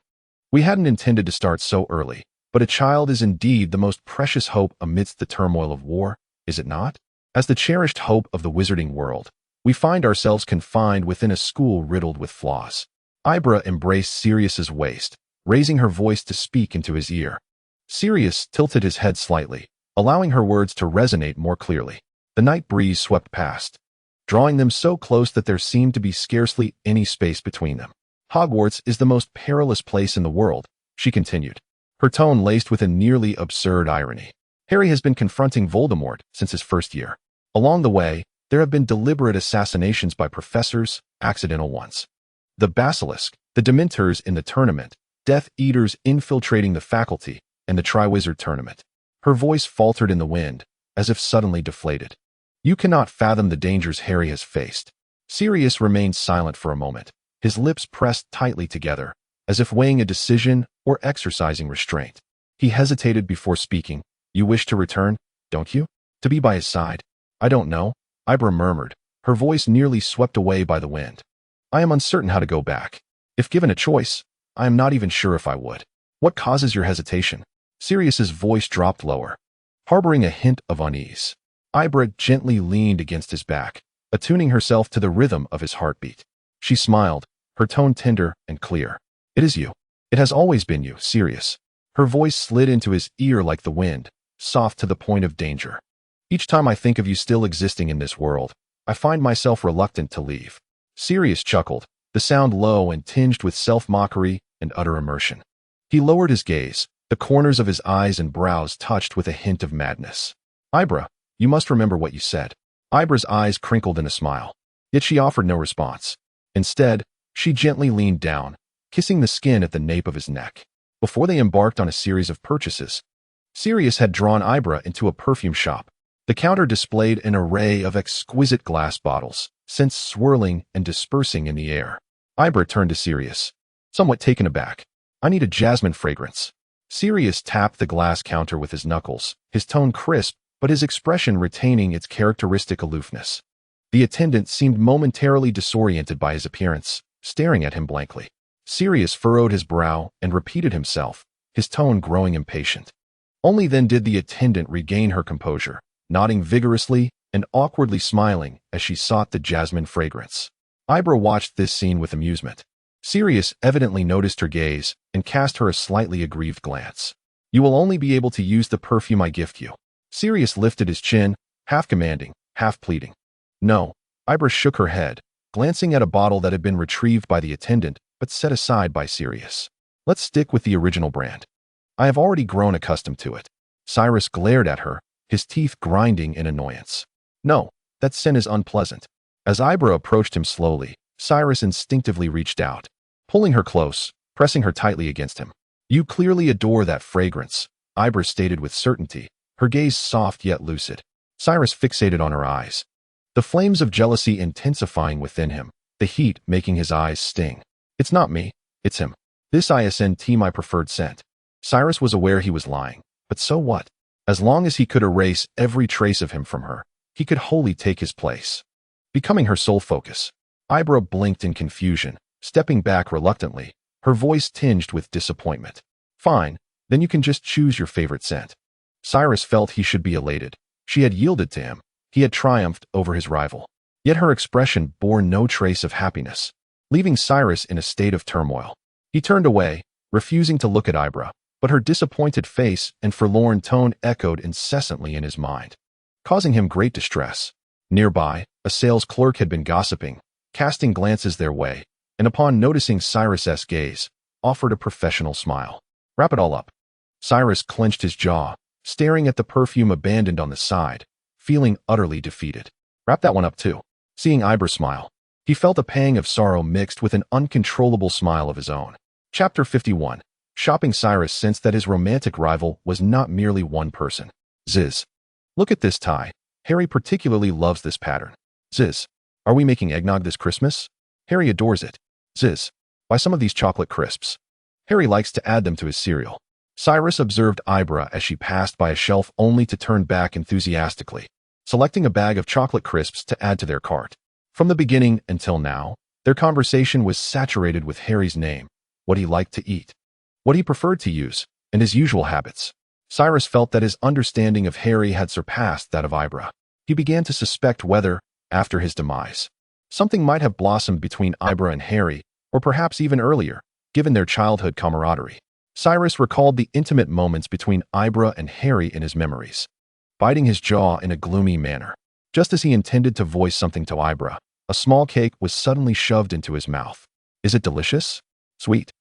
We hadn't intended to start so early, but a child is indeed the most precious hope amidst the turmoil of war, is it not? As the cherished hope of the wizarding world, we find ourselves confined within a school riddled with flaws. Ibra embraced Sirius's waist, raising her voice to speak into his ear. Sirius tilted his head slightly, allowing her words to resonate more clearly. The night breeze swept past, drawing them so close that there seemed to be scarcely any space between them. Hogwarts is the most perilous place in the world, she continued, her tone laced with a nearly absurd irony. Harry has been confronting Voldemort since his first year. Along the way, there have been deliberate assassinations by professors, accidental ones. The Basilisk, the Dementors in the tournament, Death Eaters infiltrating the faculty, and the Triwizard tournament. Her voice faltered in the wind, as if suddenly deflated. You cannot fathom the dangers Harry has faced. Sirius remained silent for a moment, his lips pressed tightly together, as if weighing a decision or exercising restraint. He hesitated before speaking. You wish to return, don't you? To be by his side? I don't know, Ibra murmured, her voice nearly swept away by the wind. I am uncertain how to go back. If given a choice, I am not even sure if I would. What causes your hesitation? Sirius's voice dropped lower. harboring a hint of unease. Ibra gently leaned against his back, attuning herself to the rhythm of his heartbeat. She smiled, her tone tender and clear. It is you. It has always been you, Sirius. Her voice slid into his ear like the wind, soft to the point of danger. Each time I think of you still existing in this world, I find myself reluctant to leave. Sirius chuckled, the sound low and tinged with self-mockery and utter immersion. He lowered his gaze, the corners of his eyes and brows touched with a hint of madness. Ibra, you must remember what you said. Ibra's eyes crinkled in a smile. Yet she offered no response. Instead, she gently leaned down, kissing the skin at the nape of his neck. Before they embarked on a series of purchases, Sirius had drawn Ibra into a perfume shop. The counter displayed an array of exquisite glass bottles, scents swirling and dispersing in the air. Ibra turned to Sirius, somewhat taken aback. I need a jasmine fragrance. Sirius tapped the glass counter with his knuckles, his tone crisp, but his expression retaining its characteristic aloofness. The attendant seemed momentarily disoriented by his appearance, staring at him blankly. Sirius furrowed his brow and repeated himself, his tone growing impatient. Only then did the attendant regain her composure, nodding vigorously and awkwardly smiling as she sought the jasmine fragrance. Ibra watched this scene with amusement. Sirius evidently noticed her gaze and cast her a slightly aggrieved glance. You will only be able to use the perfume I gift you. Sirius lifted his chin, half commanding, half pleading. No. Ibra shook her head, glancing at a bottle that had been retrieved by the attendant but set aside by Sirius. Let's stick with the original brand. I have already grown accustomed to it. Cyrus glared at her, his teeth grinding in annoyance. No, that scent is unpleasant. As Ibra approached him slowly, Cyrus instinctively reached out, pulling her close, pressing her tightly against him. You clearly adore that fragrance, Ibra stated with certainty, her gaze soft yet lucid. Cyrus fixated on her eyes, the flames of jealousy intensifying within him, the heat making his eyes sting. It's not me, it's him. This isn't my preferred scent. Cyrus was aware he was lying, but so what? As long as he could erase every trace of him from her, he could wholly take his place, becoming her sole focus. Ibra blinked in confusion, stepping back reluctantly, her voice tinged with disappointment. Fine, then you can just choose your favorite scent. Cyrus felt he should be elated. She had yielded to him. He had triumphed over his rival. Yet her expression bore no trace of happiness, leaving Cyrus in a state of turmoil. He turned away, refusing to look at Ibra, but her disappointed face and forlorn tone echoed incessantly in his mind, causing him great distress. Nearby, a sales clerk had been gossiping, casting glances their way, and upon noticing Cyrus's gaze, offered a professional smile. Wrap it all up. Cyrus clenched his jaw, staring at the perfume abandoned on the side, feeling utterly defeated. Wrap that one up too. Seeing Ibra smile, he felt a pang of sorrow mixed with an uncontrollable smile of his own. Chapter 51. Shopping. Cyrus sensed that his romantic rival was not merely one person. Ziz. Look at this tie. Harry particularly loves this pattern. Ziz. Are we making eggnog this Christmas? Harry adores it. Ziz. Buy some of these chocolate crisps. Harry likes to add them to his cereal. Cyrus observed Ibra as she passed by a shelf only to turn back enthusiastically, selecting a bag of chocolate crisps to add to their cart. From the beginning until now, their conversation was saturated with Harry's name, what he liked to eat, what he preferred to use, and his usual habits. Cyrus felt that his understanding of Harry had surpassed that of Ibra. He began to suspect whether, after his demise, something might have blossomed between Ibra and Harry, or perhaps even earlier, given their childhood camaraderie. Cyrus recalled the intimate moments between Ibra and Harry in his memories, biting his jaw in a gloomy manner. Just as he intended to voice something to Ibra, a small cake was suddenly shoved into his mouth. Is it delicious? Sweet?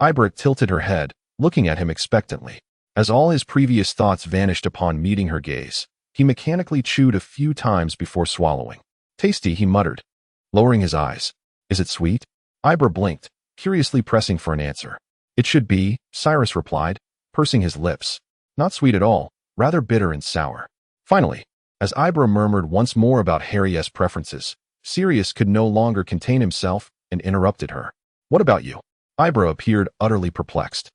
Ibra tilted her head, looking at him expectantly. As all his previous thoughts vanished upon meeting her gaze, he mechanically chewed a few times before swallowing. Tasty, he muttered, lowering his eyes. Is it sweet? Ibra blinked, curiously pressing for an answer. It should be, Cyrus replied, pursing his lips. Not sweet at all, rather bitter and sour. Finally, as Ibra murmured once more about Harry's preferences, Sirius could no longer contain himself and interrupted her. What about you? Ibra appeared utterly perplexed,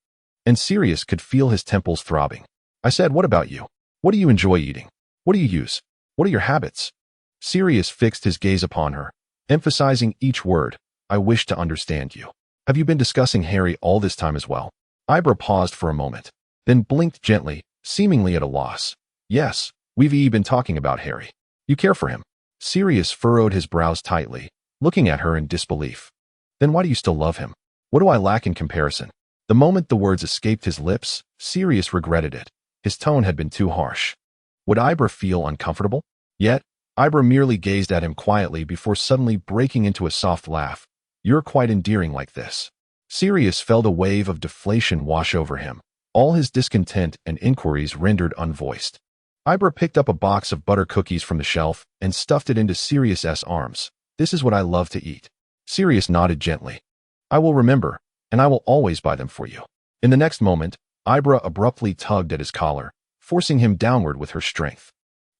and Sirius could feel his temples throbbing. I said, what about you? What do you enjoy eating? What do you use? What are your habits? Sirius fixed his gaze upon her, emphasizing each word. I wish to understand you. Have you been discussing Harry all this time as well? Ibra paused for a moment, then blinked gently, seemingly at a loss. Yes, we've been talking about Harry. You care for him. Sirius furrowed his brows tightly, looking at her in disbelief. Then why do you still love him? What do I lack in comparison? The moment the words escaped his lips, Sirius regretted it. His tone had been too harsh. Would Ibra feel uncomfortable? Yet, Ibra merely gazed at him quietly before suddenly breaking into a soft laugh. You're quite endearing like this. Sirius felt a wave of deflation wash over him, all his discontent and inquiries rendered unvoiced. Ibra picked up a box of butter cookies from the shelf and stuffed it into Sirius's arms. This is what I love to eat. Sirius nodded gently. I will remember, and I will always buy them for you. In the next moment, Ibra abruptly tugged at his collar, forcing him downward with her strength.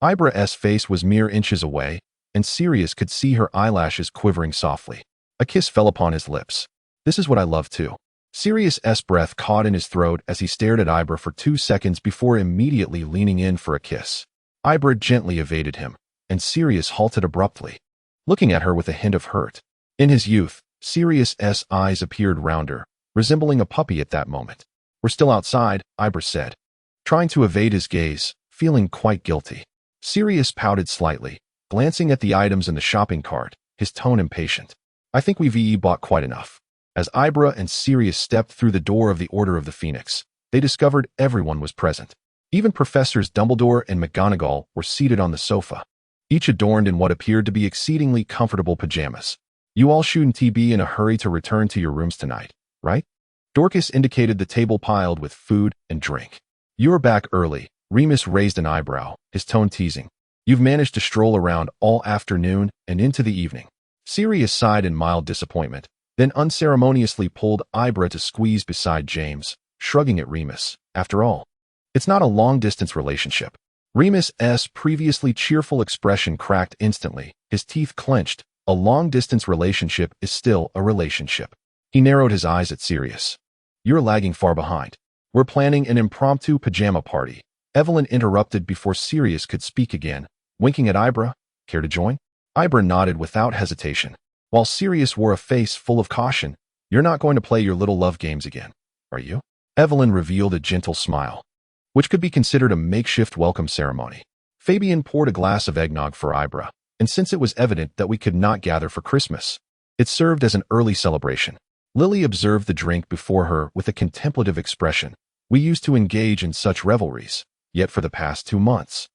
Ibra's face was mere inches away, and Sirius could see her eyelashes quivering softly. A kiss fell upon his lips. This is what I love too. Sirius's breath caught in his throat as he stared at Ibra for 2 seconds before immediately leaning in for a kiss. Ibra gently evaded him, and Sirius halted abruptly, looking at her with a hint of hurt. In his youth, Sirius's eyes appeared rounder, resembling a puppy at that moment. We're still outside, Ibra said, trying to evade his gaze, feeling quite guilty. Sirius pouted slightly, glancing at the items in the shopping cart, his tone impatient. I think we've bought quite enough. As Ibra and Sirius stepped through the door of the Order of the Phoenix, they discovered everyone was present. Even Professors Dumbledore and McGonagall were seated on the sofa, each adorned in what appeared to be exceedingly comfortable pajamas. You all shouldn't be in a hurry to return to your rooms tonight, right? Dorcas indicated the table piled with food and drink. You're back early. Remus raised an eyebrow, his tone teasing. You've managed to stroll around all afternoon and into the evening. Sirius sighed in mild disappointment, then unceremoniously pulled Ibra to squeeze beside James, shrugging at Remus. After all, it's not a long-distance relationship. Remus's previously cheerful expression cracked instantly, his teeth clenched. A long-distance relationship is still a relationship. He narrowed his eyes at Sirius. You're lagging far behind. We're planning an impromptu pajama party. Evelyn interrupted before Sirius could speak again, winking at Ibra. Care to join? Ibra nodded without hesitation, while Sirius wore a face full of caution. You're not going to play your little love games again, are you? Evelyn revealed a gentle smile, which could be considered a makeshift welcome ceremony. Fabian poured a glass of eggnog for Ibra, and since it was evident that we could not gather for Christmas, it served as an early celebration. Lily observed the drink before her with a contemplative expression. We used to engage in such revelries, yet for the past 2 months,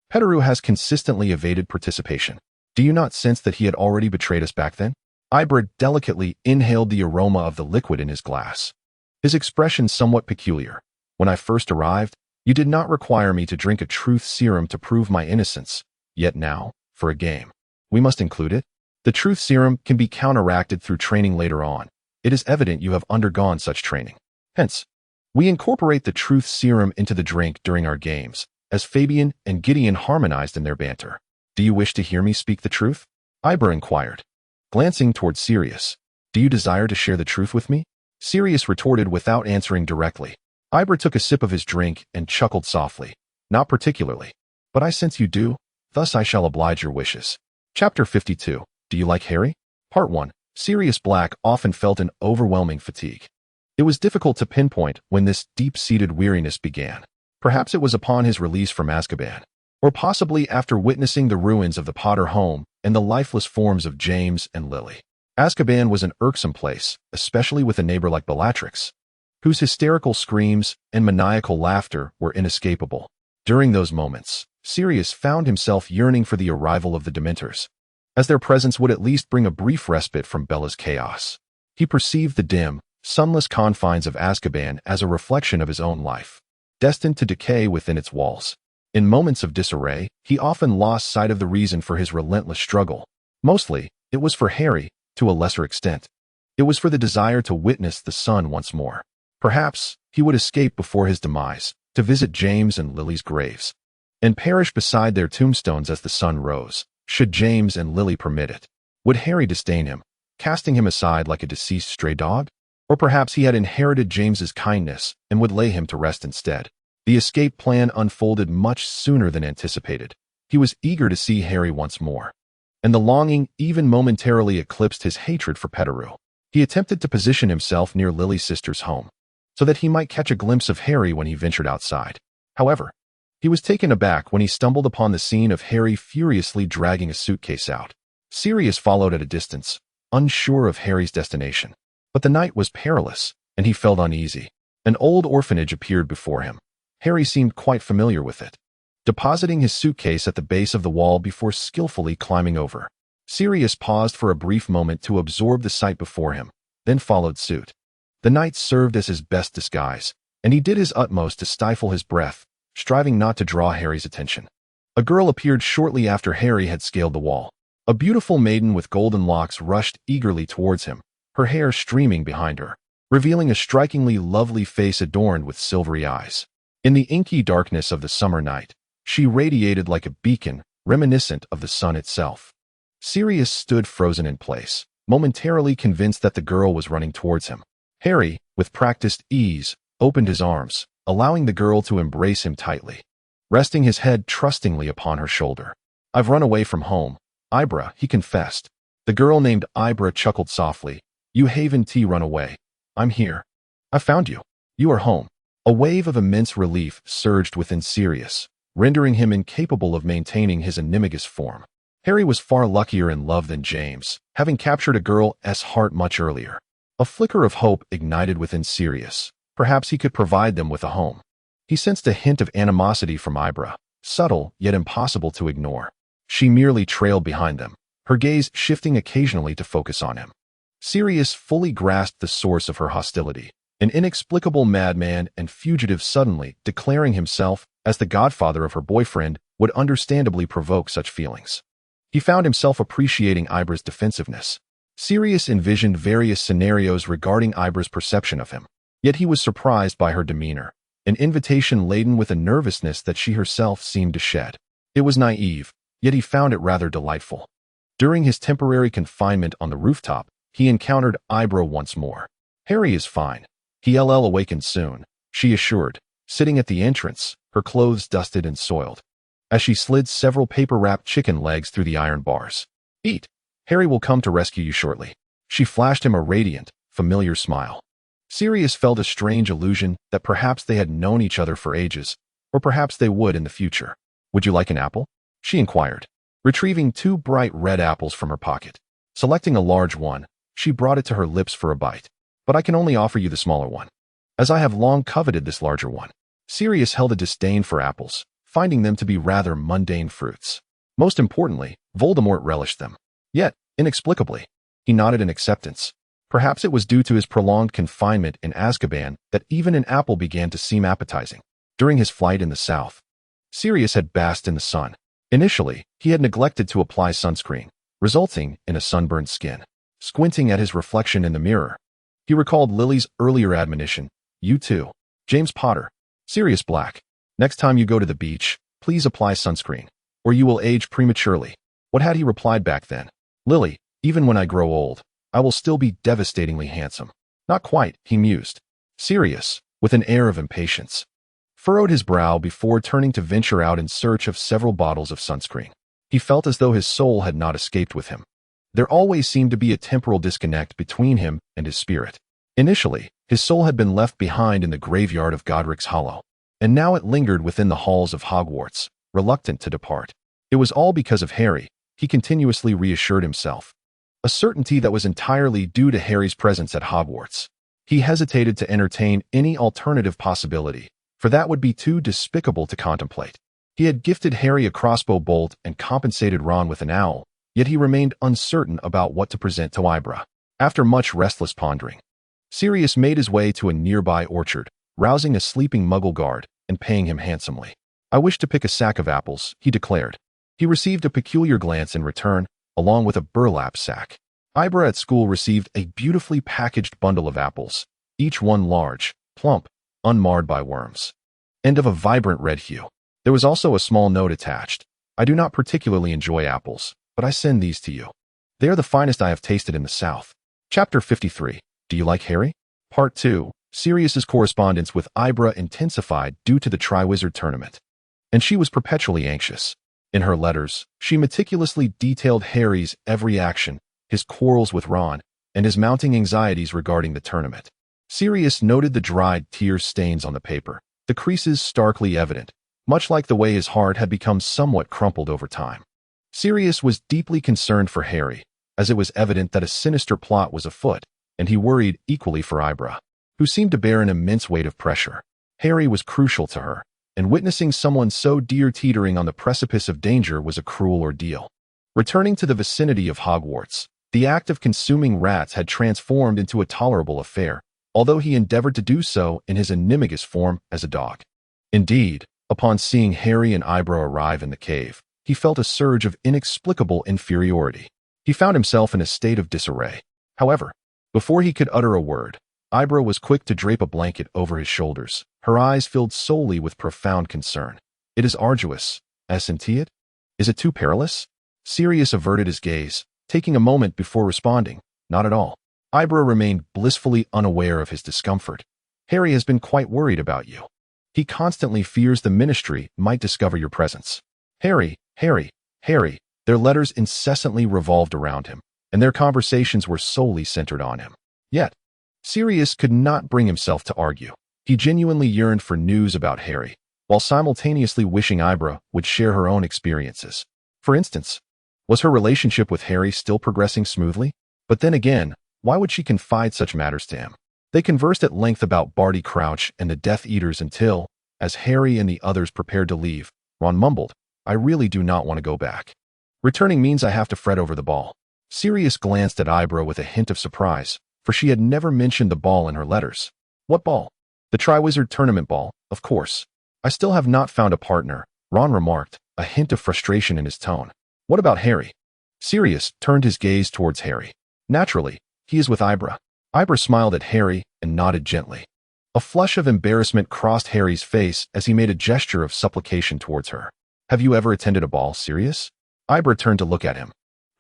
Pettigrew has consistently evaded participation. Do you not sense that he had already betrayed us back then? Ibra delicately inhaled the aroma of the liquid in his glass, his expression somewhat peculiar. When I first arrived, you did not require me to drink a truth serum to prove my innocence, yet now, for a game, we must include it. The truth serum can be counteracted through training later on. It is evident you have undergone such training. Hence, we incorporate the truth serum into the drink during our games, as Fabian and Gideon harmonized in their banter. Do you wish to hear me speak the truth? Ibra inquired, glancing toward Sirius. Do you desire to share the truth with me? Sirius retorted without answering directly. Ibra took a sip of his drink and chuckled softly. Not particularly. But I sense you do, thus I shall oblige your wishes. Chapter 52. Do you like Harry? Part 1. Sirius Black often felt an overwhelming fatigue. It was difficult to pinpoint when this deep-seated weariness began. Perhaps it was upon his release from Azkaban, or possibly after witnessing the ruins of the Potter home and the lifeless forms of James and Lily. Azkaban was an irksome place, especially with a neighbor like Bellatrix, whose hysterical screams and maniacal laughter were inescapable. During those moments, Sirius found himself yearning for the arrival of the Dementors, as their presence would at least bring a brief respite from Bella's chaos. He perceived the dim, sunless confines of Azkaban as a reflection of his own life, destined to decay within its walls. In moments of disarray, he often lost sight of the reason for his relentless struggle. Mostly, it was for Harry, to a lesser extent. It was for the desire to witness the sun once more. Perhaps, he would escape before his demise, to visit James and Lily's graves, and perish beside their tombstones as the sun rose, should James and Lily permit it. Would Harry disdain him, casting him aside like a deceased stray dog? Or perhaps he had inherited James's kindness and would lay him to rest instead. The escape plan unfolded much sooner than anticipated. He was eager to see Harry once more, and the longing even momentarily eclipsed his hatred for Pettigrew. He attempted to position himself near Lily's sister's home, so that he might catch a glimpse of Harry when he ventured outside. However, He was taken aback when he stumbled upon the scene of Harry furiously dragging a suitcase out. Sirius followed at a distance, unsure of Harry's destination. But the night was perilous, and he felt uneasy. An old orphanage appeared before him. Harry seemed quite familiar with it. Depositing his suitcase at the base of the wall before skillfully climbing over, Sirius paused for a brief moment to absorb the sight before him, then followed suit. The night served as his best disguise, and he did his utmost to stifle his breath, striving not to draw Harry's attention. A girl appeared shortly after Harry had scaled the wall. A beautiful maiden with golden locks rushed eagerly towards him, her hair streaming behind her, revealing a strikingly lovely face adorned with silvery eyes. In the inky darkness of the summer night, she radiated like a beacon, reminiscent of the sun itself. Sirius stood frozen in place, momentarily convinced that the girl was running towards him. Harry, with practiced ease, opened his arms, allowing the girl to embrace him tightly, resting his head trustingly upon her shoulder. "I've run away from home, Ibra," he confessed. The girl named Ibra chuckled softly. "You Haven T run away. I'm here. I found you. You are home." A wave of immense relief surged within Sirius, rendering him incapable of maintaining his animagus form. Harry was far luckier in love than James, having captured a girl's heart much earlier. A flicker of hope ignited within Sirius. Perhaps he could provide them with a home. He sensed a hint of animosity from Ibra, subtle yet impossible to ignore. She merely trailed behind them, her gaze shifting occasionally to focus on him. Sirius fully grasped the source of her hostility, an inexplicable madman and fugitive suddenly declaring himself as the godfather of her boyfriend would understandably provoke such feelings. He found himself appreciating Ibra's defensiveness. Sirius envisioned various scenarios regarding Ibra's perception of him, yet he was surprised by her demeanor, an invitation laden with a nervousness that she herself seemed to shed. It was naive, yet he found it rather delightful. During his temporary confinement on the rooftop, he encountered Ibra once more. "Harry is fine. He'll awaken soon," she assured, sitting at the entrance, her clothes dusted and soiled, as she slid several paper-wrapped chicken legs through the iron bars. "Eat. Harry will come to rescue you shortly." She flashed him a radiant, familiar smile. Sirius felt a strange illusion that perhaps they had known each other for ages, or perhaps they would in the future. "Would you like an apple?" she inquired, retrieving 2 bright red apples from her pocket. Selecting a large one, she brought it to her lips for a bite. "But I can only offer you the smaller one, as I have long coveted this larger one." Sirius held a disdain for apples, finding them to be rather mundane fruits. Most importantly, Voldemort relished them. Yet, inexplicably, he nodded in acceptance. Perhaps it was due to his prolonged confinement in Azkaban that even an apple began to seem appetizing. During his flight in the south, Sirius had basked in the sun. Initially, he had neglected to apply sunscreen, resulting in a sunburned skin. Squinting at his reflection in the mirror, he recalled Lily's earlier admonition, "You too, James Potter, Sirius Black. Next time you go to the beach, please apply sunscreen, or you will age prematurely." What had he replied back then? "Lily, even when I grow old, I will still be devastatingly handsome." Not quite, he mused. Sirius, with an air of impatience, furrowed his brow before turning to venture out in search of several bottles of sunscreen. He felt as though his soul had not escaped with him. There always seemed to be a temporal disconnect between him and his spirit. Initially, his soul had been left behind in the graveyard of Godric's Hollow, and now it lingered within the halls of Hogwarts, reluctant to depart. It was all because of Harry, he continuously reassured himself. A certainty that was entirely due to Harry's presence at Hogwarts. He hesitated to entertain any alternative possibility, for that would be too despicable to contemplate. He had gifted Harry a crossbow bolt and compensated Ron with an owl, yet he remained uncertain about what to present to Ibra. After much restless pondering, Sirius made his way to a nearby orchard, rousing a sleeping Muggle guard and paying him handsomely. "I wish to pick a sack of apples," he declared. He received a peculiar glance in return, along with a burlap sack. Ibra at school received a beautifully packaged bundle of apples, each one large, plump, unmarred by worms, and of a vibrant red hue. There was also a small note attached. "I do not particularly enjoy apples, but I send these to you. They are the finest I have tasted in the South." Chapter 53. Do you like Harry? Part 2. Sirius's correspondence with Ibra intensified due to the Triwizard Tournament, and she was perpetually anxious. In her letters, she meticulously detailed Harry's every action, his quarrels with Ron, and his mounting anxieties regarding the tournament. Sirius noted the dried tear stains on the paper, the creases starkly evident, much like the way his heart had become somewhat crumpled over time. Sirius was deeply concerned for Harry, as it was evident that a sinister plot was afoot, and he worried equally for Ibra, who seemed to bear an immense weight of pressure. Harry was crucial to her, and witnessing someone so dear teetering on the precipice of danger was a cruel ordeal. Returning to the vicinity of Hogwarts, the act of consuming rats had transformed into a tolerable affair, although he endeavored to do so in his animagus form as a dog. Indeed, upon seeing Harry and Ibra arrive in the cave, he felt a surge of inexplicable inferiority. He found himself in a state of disarray. However, before he could utter a word, Ibra was quick to drape a blanket over his shoulders, her eyes filled solely with profound concern. "It is arduous, isn't it? Is it too perilous?" Sirius averted his gaze, taking a moment before responding, "Not at all." Ibra remained blissfully unaware of his discomfort. "Harry has been quite worried about you. He constantly fears the Ministry might discover your presence." Harry. Their letters incessantly revolved around him, and their conversations were solely centered on him. Yet, Sirius could not bring himself to argue. He genuinely yearned for news about Harry, while simultaneously wishing Ibra would share her own experiences. For instance, was her relationship with Harry still progressing smoothly? But then again, why would she confide such matters to him? They conversed at length about Barty Crouch and the Death Eaters until, as Harry and the others prepared to leave, Ron mumbled, "I really do not want to go back. Returning means I have to fret over the ball." Sirius glanced at Ibra with a hint of surprise, for she had never mentioned the ball in her letters. "What ball?" "The Triwizard Tournament ball, of course." "I still have not found a partner," Ron remarked, a hint of frustration in his tone. "What about Harry?" Sirius turned his gaze towards Harry. "Naturally, he is with Ibra." Ibra smiled at Harry and nodded gently. A flush of embarrassment crossed Harry's face as he made a gesture of supplication towards her. "Have you ever attended a ball, Sirius?" Ibra turned to look at him,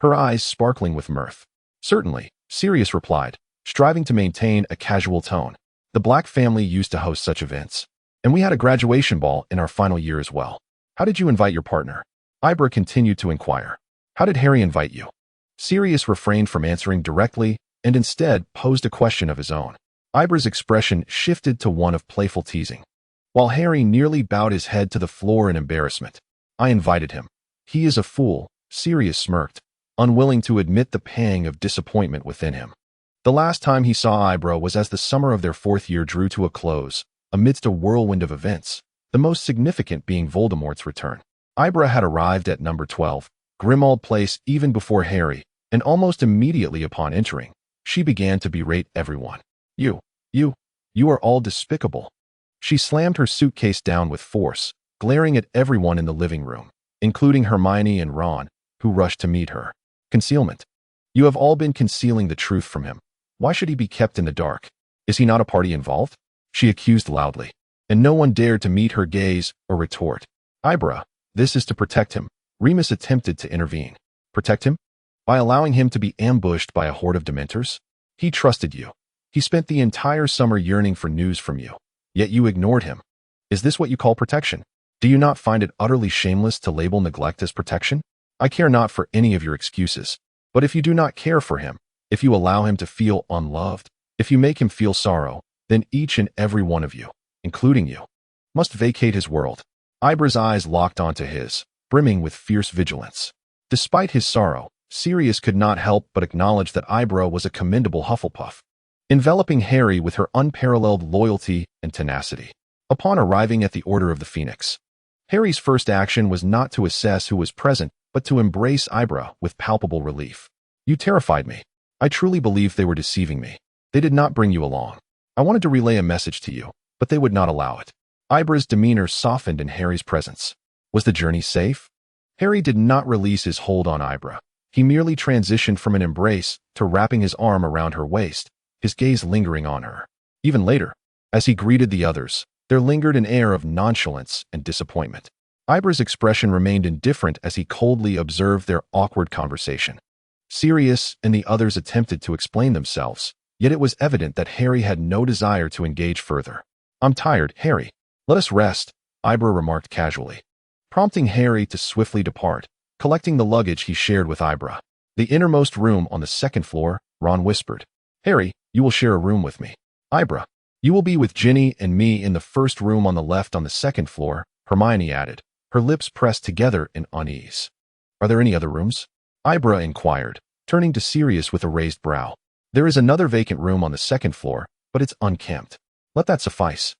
her eyes sparkling with mirth. "Certainly," Sirius replied, striving to maintain a casual tone. "The Black family used to host such events. And we had a graduation ball in our final year as well." "How did you invite your partner?" Ibra continued to inquire. "How did Harry invite you?" Sirius refrained from answering directly and instead posed a question of his own. Ibra's expression shifted to one of playful teasing, while Harry nearly bowed his head to the floor in embarrassment. "I invited him. He is a fool," Sirius smirked, unwilling to admit the pang of disappointment within him. The last time he saw Ibra was as the summer of their 4th year drew to a close, amidst a whirlwind of events, the most significant being Voldemort's return. Ibra had arrived at number 12, Grimmauld Place, even before Harry, and almost immediately upon entering, she began to berate everyone. You are all despicable." She slammed her suitcase down with force, glaring at everyone in the living room, including Hermione and Ron, who rushed to meet her. "Concealment. You have all been concealing the truth from him. Why should he be kept in the dark? Is he not a party involved?" she accused loudly, and no one dared to meet her gaze or retort. "Ibra, this is to protect him." Remus attempted to intervene. "Protect him? By allowing him to be ambushed by a horde of Dementors? He trusted you. He spent the entire summer yearning for news from you, yet you ignored him. Is this what you call protection? Do you not find it utterly shameless to label neglect as protection? I care not for any of your excuses, but if you do not care for him, if you allow him to feel unloved, if you make him feel sorrow, then each and every one of you, including you, must vacate his world." Ibra's eyes locked onto his, brimming with fierce vigilance. Despite his sorrow, Sirius could not help but acknowledge that Ibra was a commendable Hufflepuff, enveloping Harry with her unparalleled loyalty and tenacity. Upon arriving at the Order of the Phoenix, Harry's first action was not to assess who was present, but to embrace Ibra with palpable relief. "You terrified me. I truly believed they were deceiving me. They did not bring you along. I wanted to relay a message to you, but they would not allow it." Ibra's demeanor softened in Harry's presence. Was the journey safe? Harry did not release his hold on Ibra. He merely transitioned from an embrace to wrapping his arm around her waist, his gaze lingering on her. Even later, as he greeted the others, there lingered an air of nonchalance and disappointment. Ibra's expression remained indifferent as he coldly observed their awkward conversation. Sirius and the others attempted to explain themselves, yet it was evident that Harry had no desire to engage further. "I'm tired, Harry. Let us rest," Ibra remarked casually, prompting Harry to swiftly depart, collecting the luggage he shared with Ibra. "The innermost room on the 2nd floor," Ron whispered. "Harry, you will share a room with me." "Ibra, you will be with Ginny and me in the first room on the left on the 2nd floor," Hermione added, her lips pressed together in unease. Are there any other rooms? Ibra inquired, turning to Sirius with a raised brow. There is another vacant room on the second floor, but it's unkempt. Let that suffice.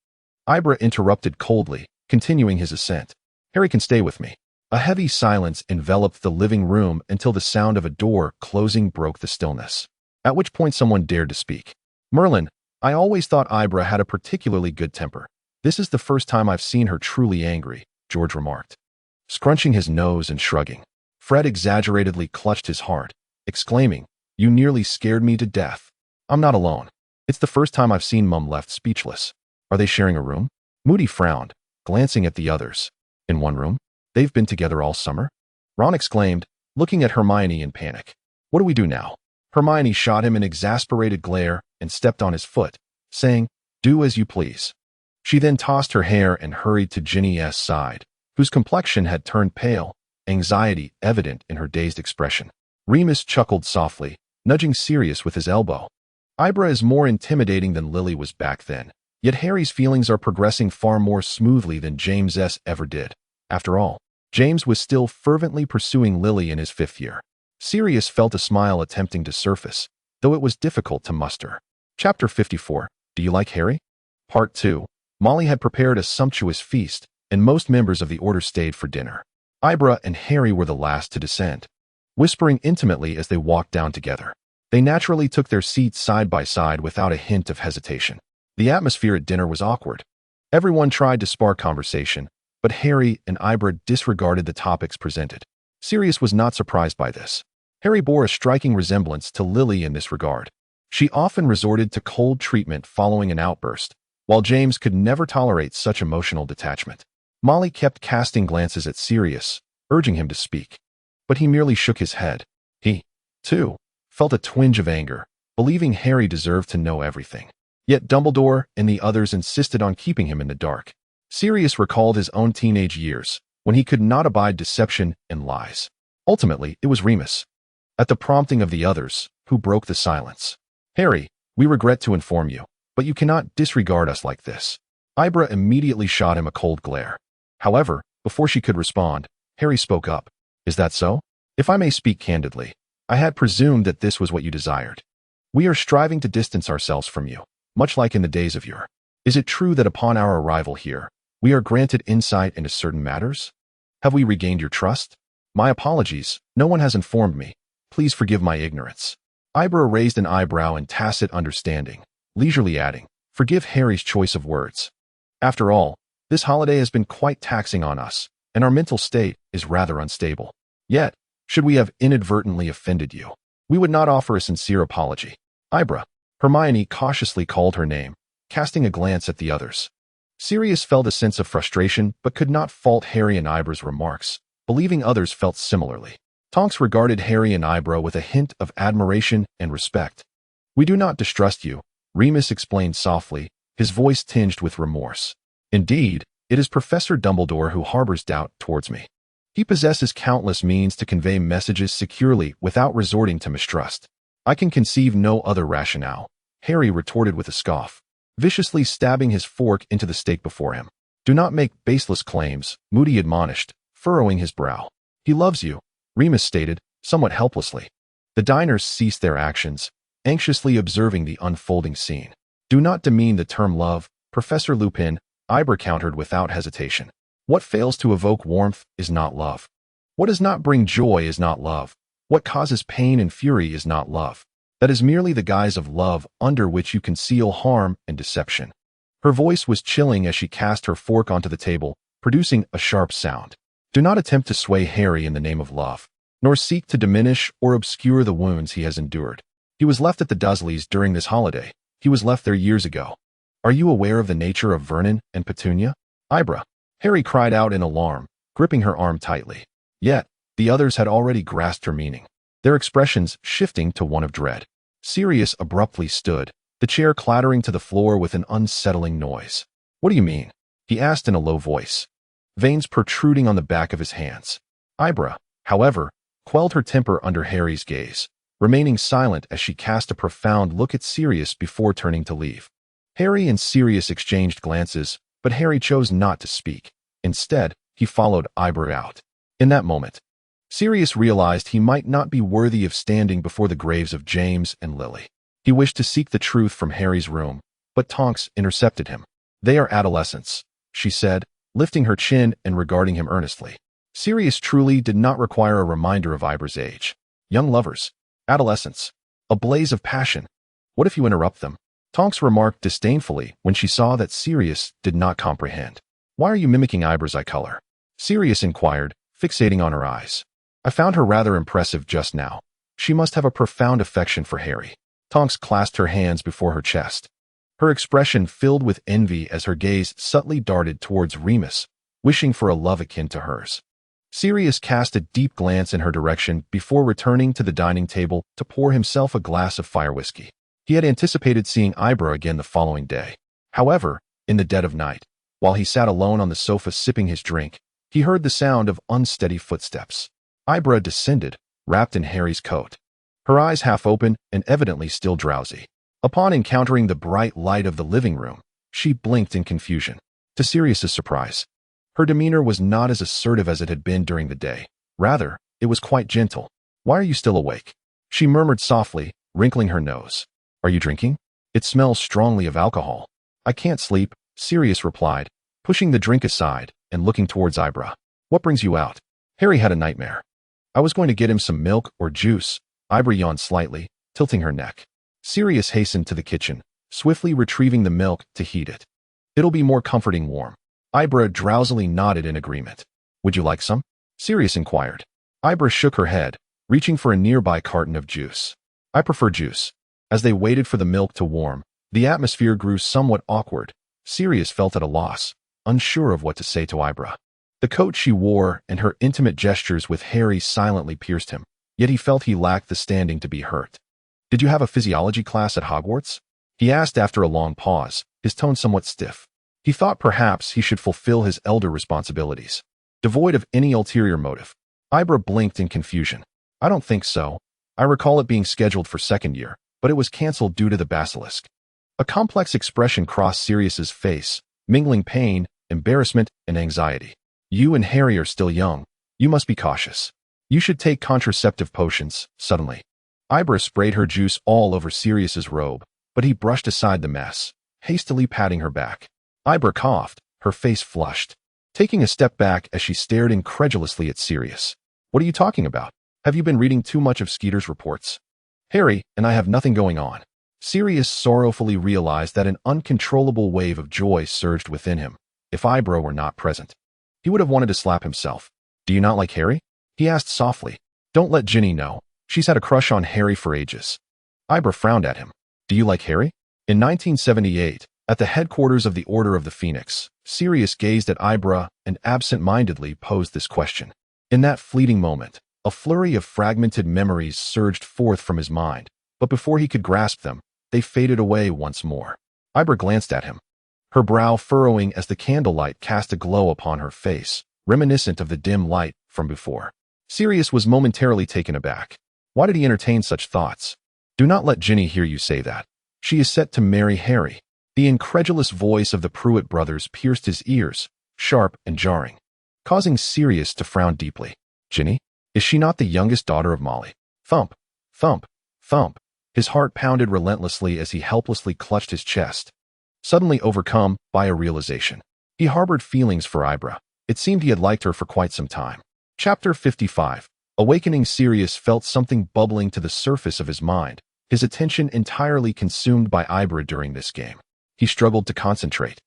Ibra interrupted coldly, continuing his ascent. Harry can stay with me. A heavy silence enveloped the living room until the sound of a door closing broke the stillness, at which point someone dared to speak. Merlin, I always thought Ibra had a particularly good temper. This is the first time I've seen her truly angry, George remarked, scrunching his nose and shrugging. Fred exaggeratedly clutched his heart, exclaiming, You nearly scared me to death. I'm not alone. It's the first time I've seen Mum left speechless. Are they sharing a room? Moody frowned, glancing at the others. In one room? They've been together all summer? Ron exclaimed, looking at Hermione in panic. What do we do now? Hermione shot him an exasperated glare and stepped on his foot, saying, Do as you please. She then tossed her hair and hurried to Ginny's side, whose complexion had turned pale, anxiety evident in her dazed expression. Remus chuckled softly, nudging Sirius with his elbow. Ibra is more intimidating than Lily was back then, yet Harry's feelings are progressing far more smoothly than James's ever did. After all, James was still fervently pursuing Lily in his 5th year. Sirius felt a smile attempting to surface, though it was difficult to muster. Chapter 54. Do you like Harry? Part 2. Molly had prepared a sumptuous feast, and most members of the order stayed for dinner. Ibra and Harry were the last to descend. Whispering intimately as they walked down together, they naturally took their seats side by side without a hint of hesitation. The atmosphere at dinner was awkward. Everyone tried to spark conversation, but Harry and Ibra disregarded the topics presented. Sirius was not surprised by this. Harry bore a striking resemblance to Lily in this regard. She often resorted to cold treatment following an outburst, while James could never tolerate such emotional detachment. Molly kept casting glances at Sirius, urging him to speak. But he merely shook his head. He, too, felt a twinge of anger, believing Harry deserved to know everything. Yet Dumbledore and the others insisted on keeping him in the dark. Sirius recalled his own teenage years, when he could not abide deception and lies. Ultimately, it was Remus, at the prompting of the others, who broke the silence. Harry, we regret to inform you, but you cannot disregard us like this. Ibra immediately shot him a cold glare. However, before she could respond, Harry spoke up. Is that so? If I may speak candidly, I had presumed that this was what you desired. We are striving to distance ourselves from you, much like in the days of yore. Is it true that upon our arrival here, we are granted insight into certain matters? Have we regained your trust? My apologies, no one has informed me. Please forgive my ignorance. Ibra raised an eyebrow in tacit understanding, leisurely adding, Forgive Harry's choice of words. After all, this holiday has been quite taxing on us, and our mental state is rather unstable. Yet, should we have inadvertently offended you, we would not offer a sincere apology. Ibra. Hermione cautiously called her name, casting a glance at the others. Sirius felt a sense of frustration but could not fault Harry and Ibra's remarks, believing others felt similarly. Tonks regarded Harry and Ibra with a hint of admiration and respect. We do not distrust you, Remus explained softly, his voice tinged with remorse. Indeed, it is Professor Dumbledore who harbors doubt towards me. He possesses countless means to convey messages securely without resorting to mistrust. I can conceive no other rationale, Harry retorted with a scoff, viciously stabbing his fork into the steak before him. Do not make baseless claims, Moody admonished, furrowing his brow. He loves you, Remus stated, somewhat helplessly. The diners ceased their actions, anxiously observing the unfolding scene. Do not demean the term love, Professor Lupin, Ibra countered without hesitation. What fails to evoke warmth is not love. What does not bring joy is not love. What causes pain and fury is not love. That is merely the guise of love under which you conceal harm and deception. Her voice was chilling as she cast her fork onto the table, producing a sharp sound. Do not attempt to sway Harry in the name of love, nor seek to diminish or obscure the wounds he has endured. He was left at the Dursleys during this holiday. He was left there years ago. Are you aware of the nature of Vernon and Petunia? Ibra. Harry cried out in alarm, gripping her arm tightly. Yet, the others had already grasped her meaning, their expressions shifting to one of dread. Sirius abruptly stood, the chair clattering to the floor with an unsettling noise. What do you mean? He asked in a low voice, veins protruding on the back of his hands. Ibra, however, quelled her temper under Harry's gaze, remaining silent as she cast a profound look at Sirius before turning to leave. Harry and Sirius exchanged glances, but Harry chose not to speak. Instead, he followed Ibra out. In that moment, Sirius realized he might not be worthy of standing before the graves of James and Lily. He wished to seek the truth from Harry's room, but Tonks intercepted him. "They are adolescents," she said, lifting her chin and regarding him earnestly. Sirius truly did not require a reminder of Ibra's age. Young lovers. Adolescents. A blaze of passion. What if you interrupt them? Tonks remarked disdainfully when she saw that Sirius did not comprehend. "Why are you mimicking Ibra's eye color?" Sirius inquired, fixating on her eyes. "I found her rather impressive just now. She must have a profound affection for Harry." Tonks clasped her hands before her chest. Her expression filled with envy as her gaze subtly darted towards Remus, wishing for a love akin to hers. Sirius cast a deep glance in her direction before returning to the dining table to pour himself a glass of fire whiskey. He had anticipated seeing Ibra again the following day. However, in the dead of night, while he sat alone on the sofa sipping his drink, he heard the sound of unsteady footsteps. Ibra descended, wrapped in Harry's coat, her eyes half open and evidently still drowsy. Upon encountering the bright light of the living room, she blinked in confusion. To Sirius's surprise, her demeanor was not as assertive as it had been during the day. Rather, it was quite gentle. "Why are you still awake?" she murmured softly, wrinkling her nose. "Are you drinking? It smells strongly of alcohol." "I can't sleep," Sirius replied, pushing the drink aside and looking towards Ibra. "What brings you out?" "Harry had a nightmare. I was going to get him some milk or juice." Ibra yawned slightly, tilting her neck. Sirius hastened to the kitchen, swiftly retrieving the milk to heat it. "It'll be more comforting warm." Ibra drowsily nodded in agreement. "Would you like some?" Sirius inquired. Ibra shook her head, reaching for a nearby carton of juice. "I prefer juice." As they waited for the milk to warm, the atmosphere grew somewhat awkward. Sirius felt at a loss, unsure of what to say to Ibra. The coat she wore and her intimate gestures with Harry silently pierced him, yet he felt he lacked the standing to be hurt. "Did you have a physiology class at Hogwarts?" he asked after a long pause, his tone somewhat stiff. He thought perhaps he should fulfill his elder responsibilities, devoid of any ulterior motive. Ibra blinked in confusion. "I don't think so. I recall it being scheduled for second year, but it was cancelled due to the basilisk." A complex expression crossed Sirius's face, mingling pain, embarrassment, and anxiety. "You and Harry are still young. You must be cautious. You should take contraceptive potions." Suddenly, Ibra sprayed her juice all over Sirius's robe, but he brushed aside the mess, hastily patting her back. Ibra coughed, her face flushed, taking a step back as she stared incredulously at Sirius. "What are you talking about? Have you been reading too much of Skeeter's reports?" "Harry and I have nothing going on." Sirius sorrowfully realized that an uncontrollable wave of joy surged within him. If Ibra were not present, he would have wanted to slap himself. "Do you not like Harry?" he asked softly. "Don't let Ginny know. She's had a crush on Harry for ages." Ibra frowned at him. "Do you like Harry?" In 1978, at the headquarters of the Order of the Phoenix, Sirius gazed at Ibra and absent-mindedly posed this question. In that fleeting moment, a flurry of fragmented memories surged forth from his mind, but before he could grasp them, they faded away once more. Ibra glanced at him, her brow furrowing as the candlelight cast a glow upon her face, reminiscent of the dim light from before. Sirius was momentarily taken aback. Why did he entertain such thoughts? "Do not let Ginny hear you say that. She is set to marry Harry." The incredulous voice of the Pruitt brothers pierced his ears, sharp and jarring, causing Sirius to frown deeply. "Ginny? Is she not the youngest daughter of Molly?" Thump, thump, thump. His heart pounded relentlessly as he helplessly clutched his chest, suddenly overcome by a realization. He harbored feelings for Ibra. It seemed he had liked her for quite some time. Chapter 55. Awakening. Sirius felt something bubbling to the surface of his mind, his attention entirely consumed by Ibra during this game. He struggled to concentrate,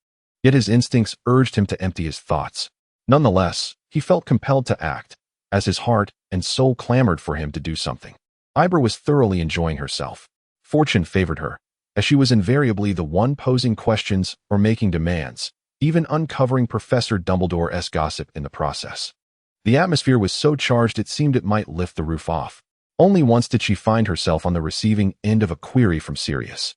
yet his instincts urged him to empty his thoughts. Nonetheless, he felt compelled to act, as his heart and soul clamored for him to do something. Ibra was thoroughly enjoying herself. Fortune favored her, as she was invariably the one posing questions or making demands, even uncovering Professor Dumbledore's gossip in the process. The atmosphere was so charged it seemed it might lift the roof off. Only once did she find herself on the receiving end of a query from Sirius,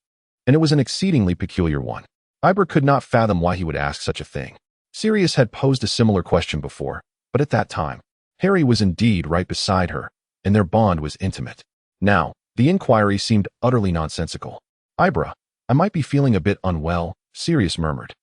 and it was an exceedingly peculiar one. Ibra could not fathom why he would ask such a thing. Sirius had posed a similar question before, but at that time, Harry was indeed right beside her, and their bond was intimate. Now, the inquiry seemed utterly nonsensical. "Ibra, I might be feeling a bit unwell," Sirius murmured,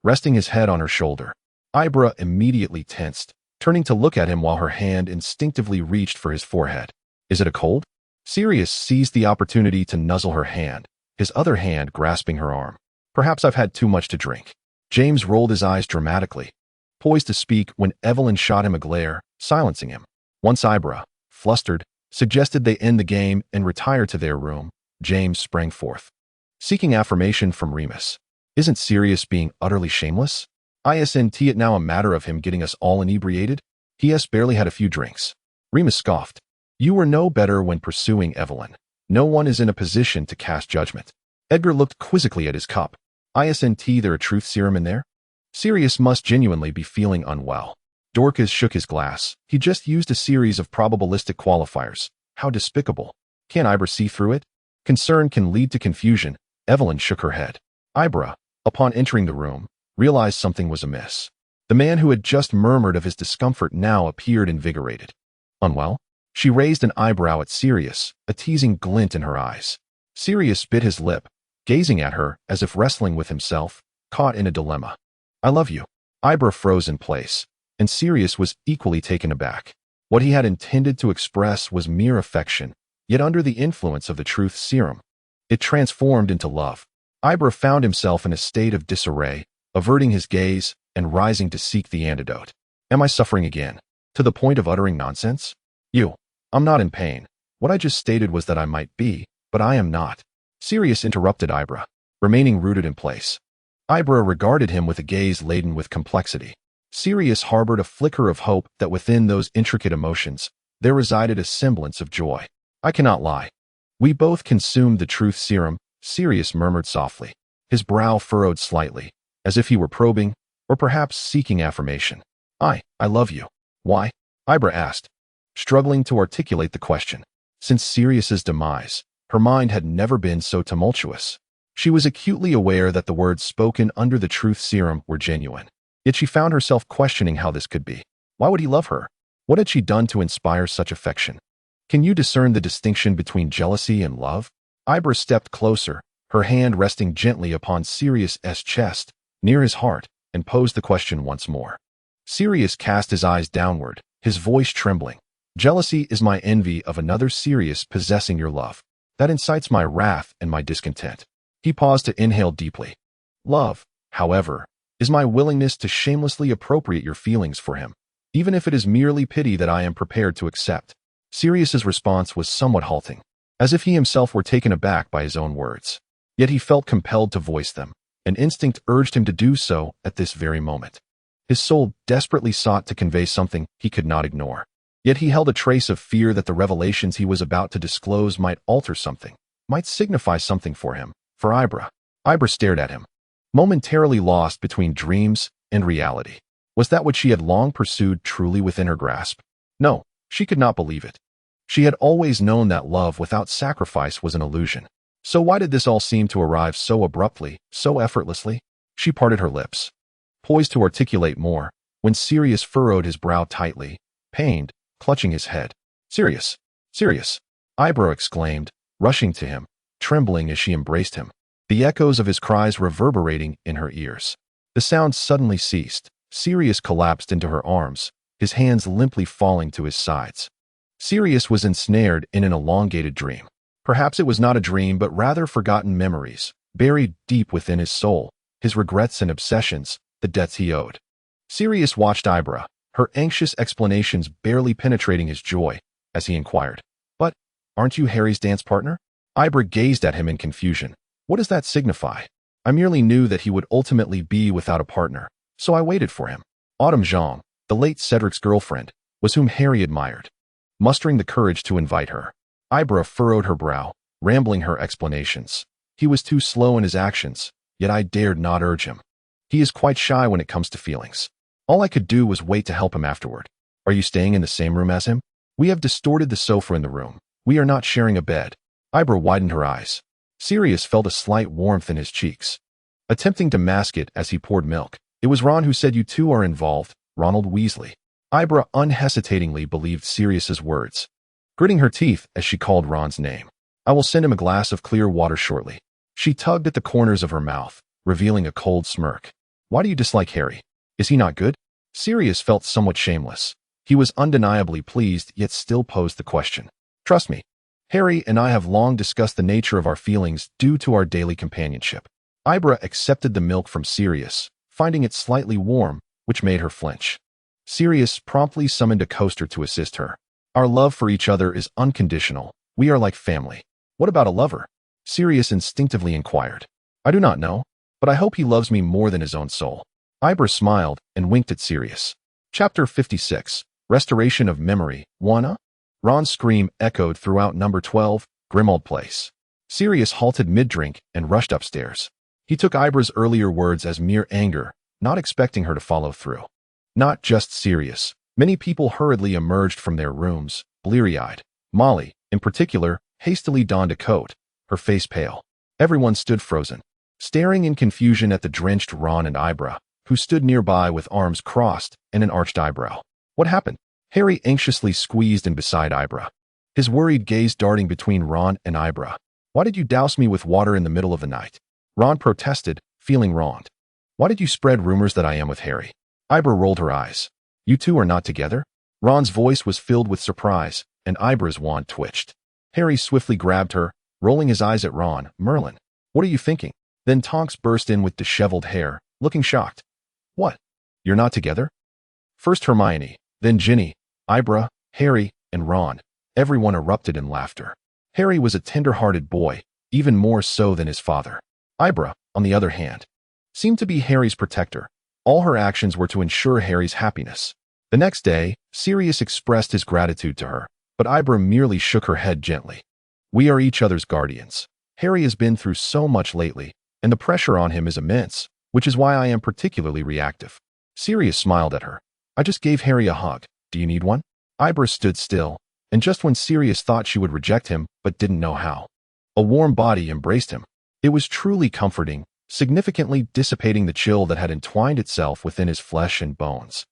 resting his head on her shoulder. Ibra immediately tensed, turning to look at him while her hand instinctively reached for his forehead. Is it a cold? Sirius seized the opportunity to nuzzle her hand, his other hand grasping her arm. Perhaps I've had too much to drink. James rolled his eyes dramatically, poised to speak when Evelyn shot him a glare, silencing him. Once Ibra, flustered, suggested they end the game and retire to their room, James sprang forth, seeking affirmation from Remus. Isn't Sirius being utterly shameless? Isn't it now a matter of him getting us all inebriated? He has barely had a few drinks. Remus scoffed. You were no better when pursuing Evelyn. No one is in a position to cast judgment. Edgar looked quizzically at his cup. Isn't there a truth serum in there? Sirius must genuinely be feeling unwell. Dorcas shook his glass. He just used a series of probabilistic qualifiers. How despicable. Can't Ibra see through it? Concern can lead to confusion. Evelyn shook her head. Ibra, upon entering the room, realized something was amiss. The man who had just murmured of his discomfort now appeared invigorated. Unwell? She raised an eyebrow at Sirius, a teasing glint in her eyes. Sirius bit his lip, gazing at her as if wrestling with himself, caught in a dilemma. I love you. Ibra froze in place, and Sirius was equally taken aback. What he had intended to express was mere affection, yet under the influence of the truth serum, it transformed into love. Ibra found himself in a state of disarray, averting his gaze and rising to seek the antidote. Am I suffering again? To the point of uttering nonsense? I'm not in pain. What I just stated was that I might be, but I am not. Sirius interrupted Ibra, remaining rooted in place. Ibra regarded him with a gaze laden with complexity. Sirius harbored a flicker of hope that within those intricate emotions, there resided a semblance of joy. I cannot lie. We both consumed the truth serum, Sirius murmured softly. His brow furrowed slightly, as if he were probing, or perhaps seeking affirmation. I love you. Why? Ibra asked, struggling to articulate the question. Since Sirius's demise, her mind had never been so tumultuous. She was acutely aware that the words spoken under the truth serum were genuine. Yet she found herself questioning how this could be. Why would he love her? What had she done to inspire such affection? Can you discern the distinction between jealousy and love? Ibra stepped closer, her hand resting gently upon Sirius's chest, near his heart, and posed the question once more. Sirius cast his eyes downward, his voice trembling. Jealousy is my envy of another Sirius possessing your love. That incites my wrath and my discontent. He paused to inhale deeply. Love, however, is my willingness to shamelessly appropriate your feelings for him, even if it is merely pity that I am prepared to accept. Sirius's response was somewhat halting, as if he himself were taken aback by his own words. Yet he felt compelled to voice them. An instinct urged him to do so at this very moment. His soul desperately sought to convey something he could not ignore. Yet he held a trace of fear that the revelations he was about to disclose might alter something, might signify something for him, for Ibra. Ibra stared at him, momentarily lost between dreams and reality. Was that what she had long pursued truly within her grasp? No, she could not believe it. She had always known that love without sacrifice was an illusion. So why did this all seem to arrive so abruptly, so effortlessly? She parted her lips, poised to articulate more, when Sirius furrowed his brow tightly, pained, clutching his head. Sirius! Sirius! Ibra exclaimed, rushing to him, trembling as she embraced him, the echoes of his cries reverberating in her ears. The sound suddenly ceased. Sirius collapsed into her arms, his hands limply falling to his sides. Sirius was ensnared in an elongated dream. Perhaps it was not a dream but rather forgotten memories, buried deep within his soul, his regrets and obsessions, the debts he owed. Sirius watched Ibra, her anxious explanations barely penetrating his joy, as he inquired, But, aren't you Harry's dance partner? Ibra gazed at him in confusion. What does that signify? I merely knew that he would ultimately be without a partner, so I waited for him. Autumn Zhang, the late Cedric's girlfriend, was whom Harry admired. Mustering the courage to invite her, Ibra furrowed her brow, rambling her explanations. He was too slow in his actions, yet I dared not urge him. He is quite shy when it comes to feelings. All I could do was wait to help him afterward. Are you staying in the same room as him? We have distorted the sofa in the room. We are not sharing a bed. Ibra widened her eyes. Sirius felt a slight warmth in his cheeks, attempting to mask it as he poured milk. It was Ron who said you two are involved, Ronald Weasley. Ibra unhesitatingly believed Sirius's words, gritting her teeth as she called Ron's name. I will send him a glass of clear water shortly. She tugged at the corners of her mouth, revealing a cold smirk. Why do you dislike Harry? Is he not good? Sirius felt somewhat shameless. He was undeniably pleased, yet still posed the question. Trust me, Harry and I have long discussed the nature of our feelings due to our daily companionship. Ibra accepted the milk from Sirius, finding it slightly warm, which made her flinch. Sirius promptly summoned a coaster to assist her. Our love for each other is unconditional. We are like family. What about a lover? Sirius instinctively inquired. I do not know, but I hope he loves me more than his own soul. Ibra smiled and winked at Sirius. Chapter 56. Restoration of Memory, 1. Ron's scream echoed throughout number 12, Grimmauld Place. Sirius halted mid-drink and rushed upstairs. He took Ibra's earlier words as mere anger, not expecting her to follow through. Not just Sirius. Many people hurriedly emerged from their rooms, bleary-eyed. Molly, in particular, hastily donned a coat, her face pale. Everyone stood frozen, staring in confusion at the drenched Ron and Ibra, who stood nearby with arms crossed and an arched eyebrow. What happened? Harry anxiously squeezed in beside Ibra, his worried gaze darting between Ron and Ibra. Why did you douse me with water in the middle of the night? Ron protested, feeling wronged. Why did you spread rumors that I am with Harry? Ibra rolled her eyes. You two are not together? Ron's voice was filled with surprise, and Ibra's wand twitched. Harry swiftly grabbed her, rolling his eyes at Ron. Merlin, what are you thinking? Then Tonks burst in with disheveled hair, looking shocked. What? You're not together? First Hermione, then Ginny, Ibra, Harry, and Ron. Everyone erupted in laughter. Harry was a tender-hearted boy, even more so than his father. Ibra, on the other hand, seemed to be Harry's protector. All her actions were to ensure Harry's happiness. The next day, Sirius expressed his gratitude to her, but Ibra merely shook her head gently. We are each other's guardians. Harry has been through so much lately, and the pressure on him is immense, which is why I am particularly reactive. Sirius smiled at her. I just gave Harry a hug. Do you need one? Ibra stood still, and just when Sirius thought she would reject him but didn't know how, a warm body embraced him. It was truly comforting, significantly dissipating the chill that had entwined itself within his flesh and bones.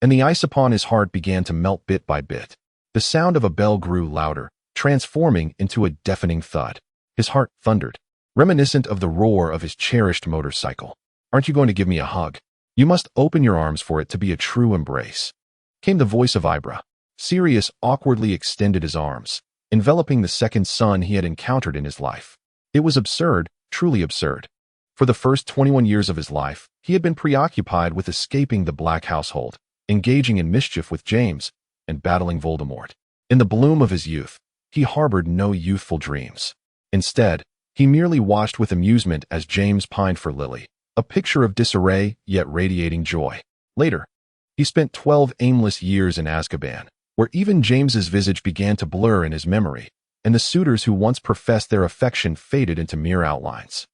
And the ice upon his heart began to melt bit by bit. The sound of a bell grew louder, transforming into a deafening thud. His heart thundered, reminiscent of the roar of his cherished motorcycle. Aren't you going to give me a hug? You must open your arms for it to be a true embrace. Came the voice of Ibra. Sirius awkwardly extended his arms, enveloping the second son he had encountered in his life. It was absurd, truly absurd. For the first 21 years of his life, he had been preoccupied with escaping the Black household, engaging in mischief with James, and battling Voldemort. In the bloom of his youth, he harbored no youthful dreams. Instead, he merely watched with amusement as James pined for Lily, a picture of disarray yet radiating joy. Later, he spent 12 aimless years in Azkaban, where even James's visage began to blur in his memory, and the suitors who once professed their affection faded into mere outlines.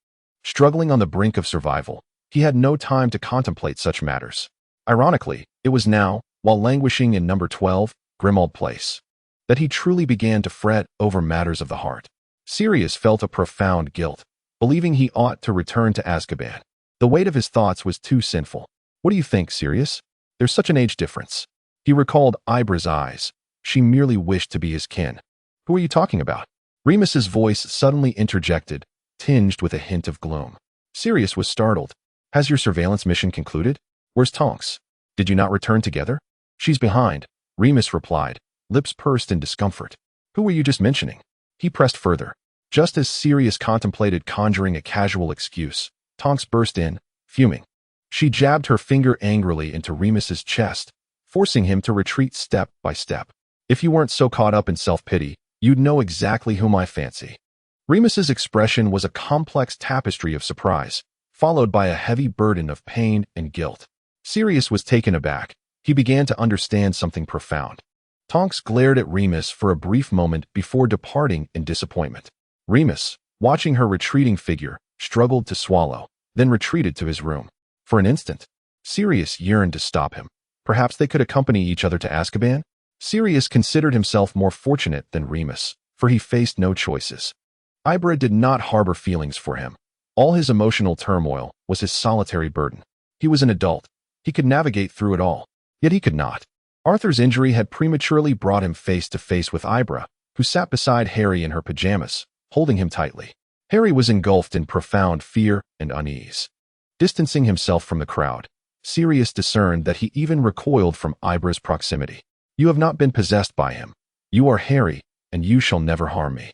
Struggling on the brink of survival, he had no time to contemplate such matters. Ironically, it was now, while languishing in number 12, Grimmauld Place, that he truly began to fret over matters of the heart. Sirius felt a profound guilt, believing he ought to return to Azkaban. The weight of his thoughts was too sinful. What do you think, Sirius? There's such an age difference. He recalled Ibra's eyes. She merely wished to be his kin. Who are you talking about? Remus's voice suddenly interjected, tinged with a hint of gloom. Sirius was startled. Has your surveillance mission concluded? Where's Tonks? Did you not return together? She's behind, Remus replied, lips pursed in discomfort. Who were you just mentioning? He pressed further. Just as Sirius contemplated conjuring a casual excuse, Tonks burst in, fuming. She jabbed her finger angrily into Remus's chest, forcing him to retreat step by step. If you weren't so caught up in self-pity, you'd know exactly whom I fancy. Remus's expression was a complex tapestry of surprise, followed by a heavy burden of pain and guilt. Sirius was taken aback. He began to understand something profound. Tonks glared at Remus for a brief moment before departing in disappointment. Remus, watching her retreating figure, struggled to swallow, then retreated to his room. For an instant, Sirius yearned to stop him. Perhaps they could accompany each other to Azkaban? Sirius considered himself more fortunate than Remus, for he faced no choices. Ibra did not harbor feelings for him. All his emotional turmoil was his solitary burden. He was an adult. He could navigate through it all. Yet he could not. Arthur's injury had prematurely brought him face to face with Ibra, who sat beside Harry in her pajamas, holding him tightly. Harry was engulfed in profound fear and unease. Distancing himself from the crowd, Sirius discerned that he even recoiled from Ibra's proximity. "You have not been possessed by him. You are Harry, and you shall never harm me.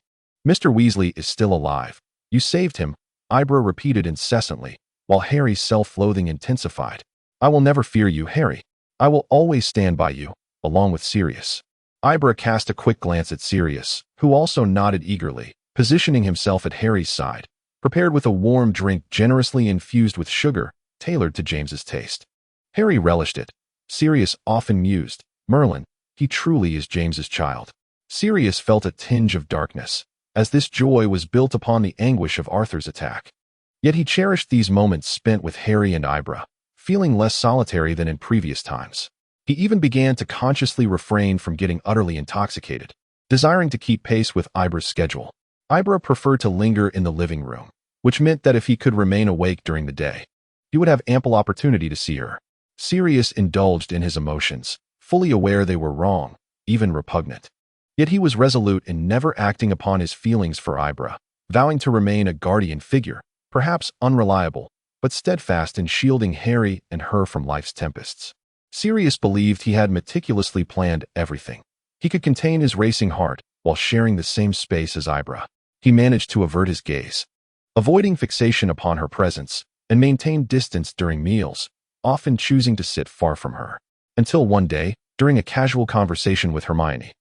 Mr. Weasley is still alive. You saved him," Ibra repeated incessantly, while Harry's self-loathing intensified. "I will never fear you, Harry. I will always stand by you, along with Sirius." Ibra cast a quick glance at Sirius, who also nodded eagerly, positioning himself at Harry's side, prepared with a warm drink generously infused with sugar, tailored to James's taste. Harry relished it. Sirius often mused, "Merlin, he truly is James's child." Sirius felt a tinge of darkness, as this joy was built upon the anguish of Arthur's attack. Yet he cherished these moments spent with Harry and Ibra, feeling less solitary than in previous times. He even began to consciously refrain from getting utterly intoxicated, desiring to keep pace with Ibra's schedule. Ibra preferred to linger in the living room, which meant that if he could remain awake during the day, he would have ample opportunity to see her. Sirius indulged in his emotions, fully aware they were wrong, even repugnant. Yet he was resolute in never acting upon his feelings for Ibra, vowing to remain a guardian figure, perhaps unreliable, but steadfast in shielding Harry and her from life's tempests. Sirius believed he had meticulously planned everything. He could contain his racing heart while sharing the same space as Ibra. He managed to avert his gaze, avoiding fixation upon her presence, and maintain distance during meals, often choosing to sit far from her. Until one day, during a casual conversation with Hermione.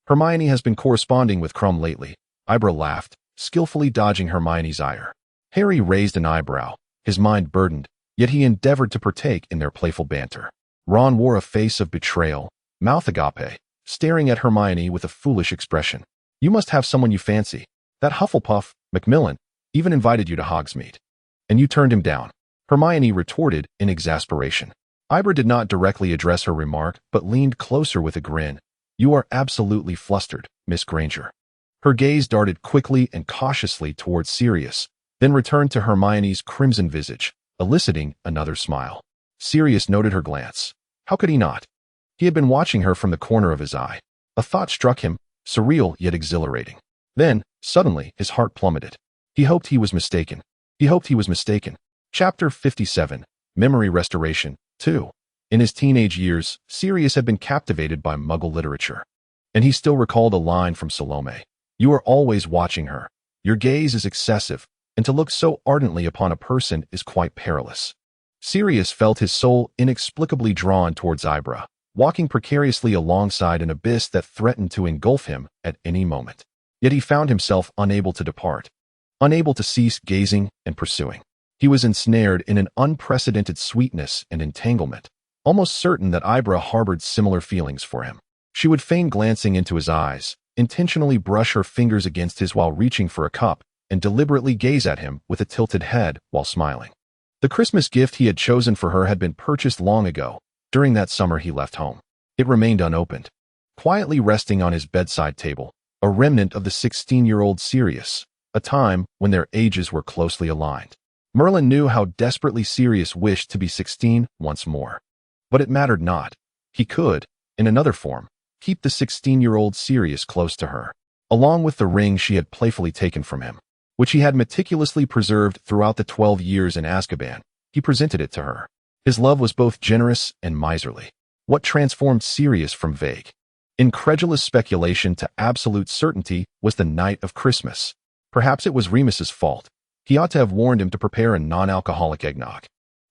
"Hermione has been corresponding with Krum lately," Ibra laughed, skillfully dodging Hermione's ire. Harry raised an eyebrow, his mind burdened, yet he endeavored to partake in their playful banter. Ron wore a face of betrayal, mouth agape, staring at Hermione with a foolish expression. "You must have someone you fancy. That Hufflepuff, Macmillan, even invited you to Hogsmeade. And you turned him down," Hermione retorted in exasperation. Ibra did not directly address her remark, but leaned closer with a grin. "You are absolutely flustered, Miss Granger." Her gaze darted quickly and cautiously towards Sirius, then returned to Hermione's crimson visage, eliciting another smile. Sirius noted her glance. How could he not? He had been watching her from the corner of his eye. A thought struck him, surreal yet exhilarating. Then, suddenly, his heart plummeted. He hoped he was mistaken. He hoped he was mistaken. Chapter 57, Memory Restoration, 2. In his teenage years, Sirius had been captivated by Muggle literature. And he still recalled a line from Salome. "You are always watching her. Your gaze is excessive, and to look so ardently upon a person is quite perilous." Sirius felt his soul inexplicably drawn towards Ibra, walking precariously alongside an abyss that threatened to engulf him at any moment. Yet he found himself unable to depart, unable to cease gazing and pursuing. He was ensnared in an unprecedented sweetness and entanglement, almost certain that Ibra harbored similar feelings for him. She would feign glancing into his eyes, intentionally brush her fingers against his while reaching for a cup, and deliberately gaze at him with a tilted head while smiling. The Christmas gift he had chosen for her had been purchased long ago, during that summer he left home. It remained unopened, quietly resting on his bedside table, a remnant of the 16-year-old Sirius, a time when their ages were closely aligned. Merlin knew how desperately Sirius wished to be 16 once more. But it mattered not. He could, in another form, keep the 16-year-old Sirius close to her, along with the ring she had playfully taken from him, which he had meticulously preserved throughout the 12 years in Azkaban. He presented it to her. His love was both generous and miserly. What transformed Sirius from vague, incredulous speculation to absolute certainty was the night of Christmas. Perhaps it was Remus's fault. He ought to have warned him to prepare a non-alcoholic eggnog.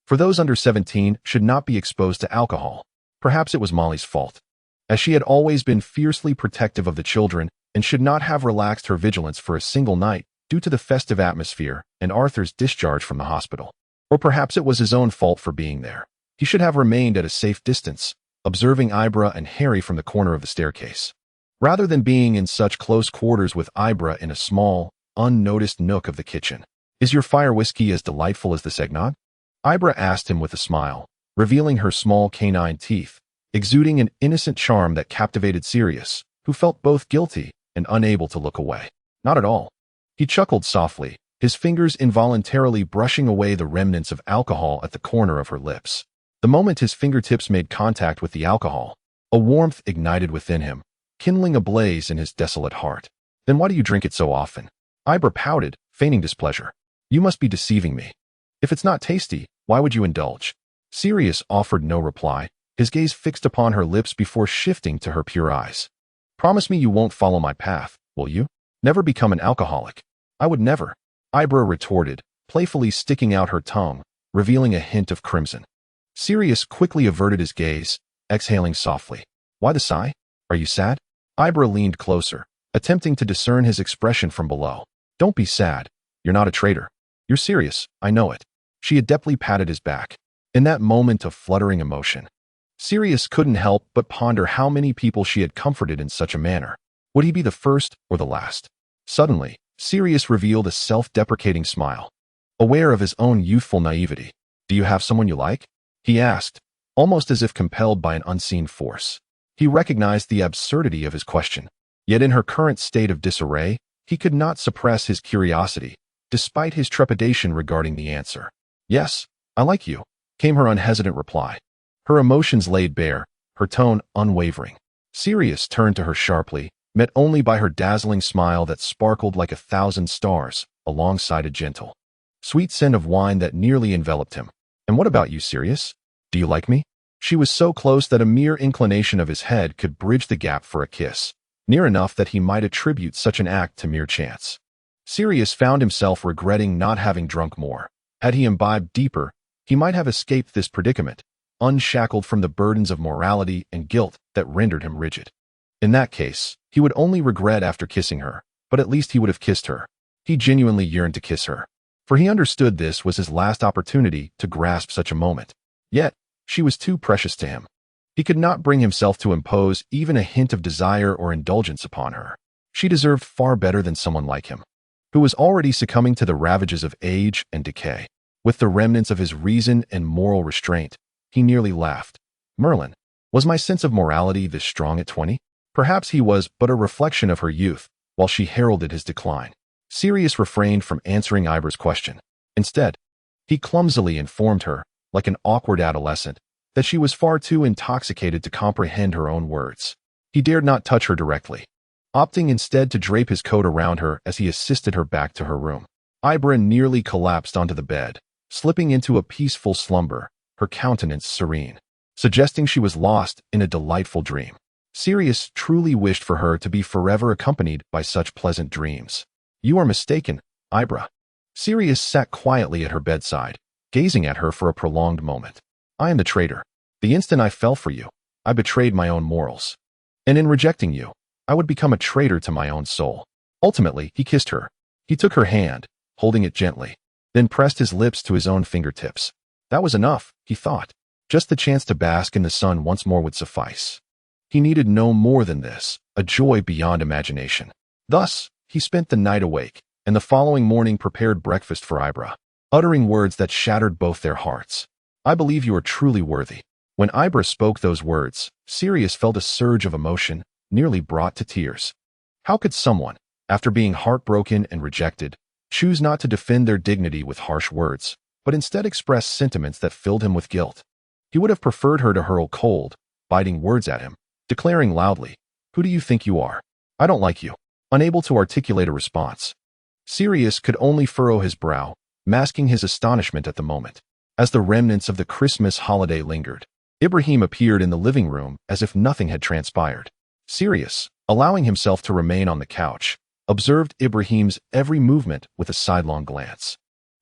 For those under 17 should not be exposed to alcohol. Perhaps it was Molly's fault, as she had always been fiercely protective of the children and should not have relaxed her vigilance for a single night due to the festive atmosphere and Arthur's discharge from the hospital. Or perhaps it was his own fault for being there. He should have remained at a safe distance, observing Ibra and Harry from the corner of the staircase, rather than being in such close quarters with Ibra in a small, unnoticed nook of the kitchen. "Is your fire whiskey as delightful as this eggnog?" Ibra asked him with a smile, revealing her small canine teeth, exuding an innocent charm that captivated Sirius, who felt both guilty and unable to look away. "Not at all." He chuckled softly, his fingers involuntarily brushing away the remnants of alcohol at the corner of her lips. The moment his fingertips made contact with the alcohol, a warmth ignited within him, kindling a blaze in his desolate heart. "Then why do you drink it so often?" Ibra pouted, feigning displeasure. "You must be deceiving me. If it's not tasty, why would you indulge?" Sirius offered no reply, his gaze fixed upon her lips before shifting to her pure eyes. Promise me you won't follow my path, will you? Never become an alcoholic. I would never, Ibra retorted, playfully sticking out her tongue, revealing a hint of crimson. Sirius quickly averted his gaze, exhaling softly. Why the sigh? Are you sad? Ibra leaned closer, attempting to discern his expression from below. Don't be sad. You're not a traitor. You're serious, I know it. She adeptly patted his back. In that moment of fluttering emotion, Sirius couldn't help but ponder how many people she had comforted in such a manner. Would he be the first or the last? Suddenly, Sirius revealed a self-deprecating smile. Aware of his own youthful naivety. Do you have someone you like? He asked, almost as if compelled by an unseen force. He recognized the absurdity of his question. Yet in her current state of disarray, he could not suppress his curiosity, despite his trepidation regarding the answer. Yes, I like you, came her unhesitant reply. Her emotions laid bare, her tone unwavering. Sirius turned to her sharply, met only by her dazzling smile that sparkled like 1,000 stars, alongside a gentle, sweet scent of wine that nearly enveloped him. And what about you, Sirius? Do you like me? She was so close that a mere inclination of his head could bridge the gap for a kiss, near enough that he might attribute such an act to mere chance. Sirius found himself regretting not having drunk more. Had he imbibed deeper, he might have escaped this predicament, unshackled from the burdens of morality and guilt that rendered him rigid. In that case, he would only regret after kissing her, but at least he would have kissed her. He genuinely yearned to kiss her, for he understood this was his last opportunity to grasp such a moment. Yet, she was too precious to him. He could not bring himself to impose even a hint of desire or indulgence upon her. She deserved far better than someone like him, who was already succumbing to the ravages of age and decay. With the remnants of his reason and moral restraint, he nearly laughed. Merlin, was my sense of morality this strong at 20? Perhaps he was but a reflection of her youth, while she heralded his decline. Sirius refrained from answering Ibra's question. Instead, he clumsily informed her, like an awkward adolescent, that she was far too intoxicated to comprehend her own words. He dared not touch her directly, opting instead to drape his coat around her as he assisted her back to her room. Ibra nearly collapsed onto the bed, slipping into a peaceful slumber, her countenance serene, suggesting she was lost in a delightful dream. Sirius truly wished for her to be forever accompanied by such pleasant dreams. You are mistaken, Ibra. Sirius sat quietly at her bedside, gazing at her for a prolonged moment. I am the traitor. The instant I fell for you, I betrayed my own morals. And in rejecting you, I would become a traitor to my own soul. Ultimately, he kissed her. He took her hand, holding it gently, then pressed his lips to his own fingertips. That was enough, he thought. Just the chance to bask in the sun once more would suffice. He needed no more than this, a joy beyond imagination. Thus, he spent the night awake, and the following morning prepared breakfast for Ibra, uttering words that shattered both their hearts. I believe you are truly worthy. When Ibra spoke those words, Sirius felt a surge of emotion, nearly brought to tears. How could someone, after being heartbroken and rejected, choose not to defend their dignity with harsh words, but instead express sentiments that filled him with guilt? He would have preferred her to hurl cold, biting words at him, declaring loudly, "Who do you think you are? I don't like you." Unable to articulate a response, Sirius could only furrow his brow, masking his astonishment at the moment. As the remnants of the Christmas holiday lingered, Ibrahim appeared in the living room as if nothing had transpired. Sirius, allowing himself to remain on the couch, observed Ibrahim's every movement with a sidelong glance.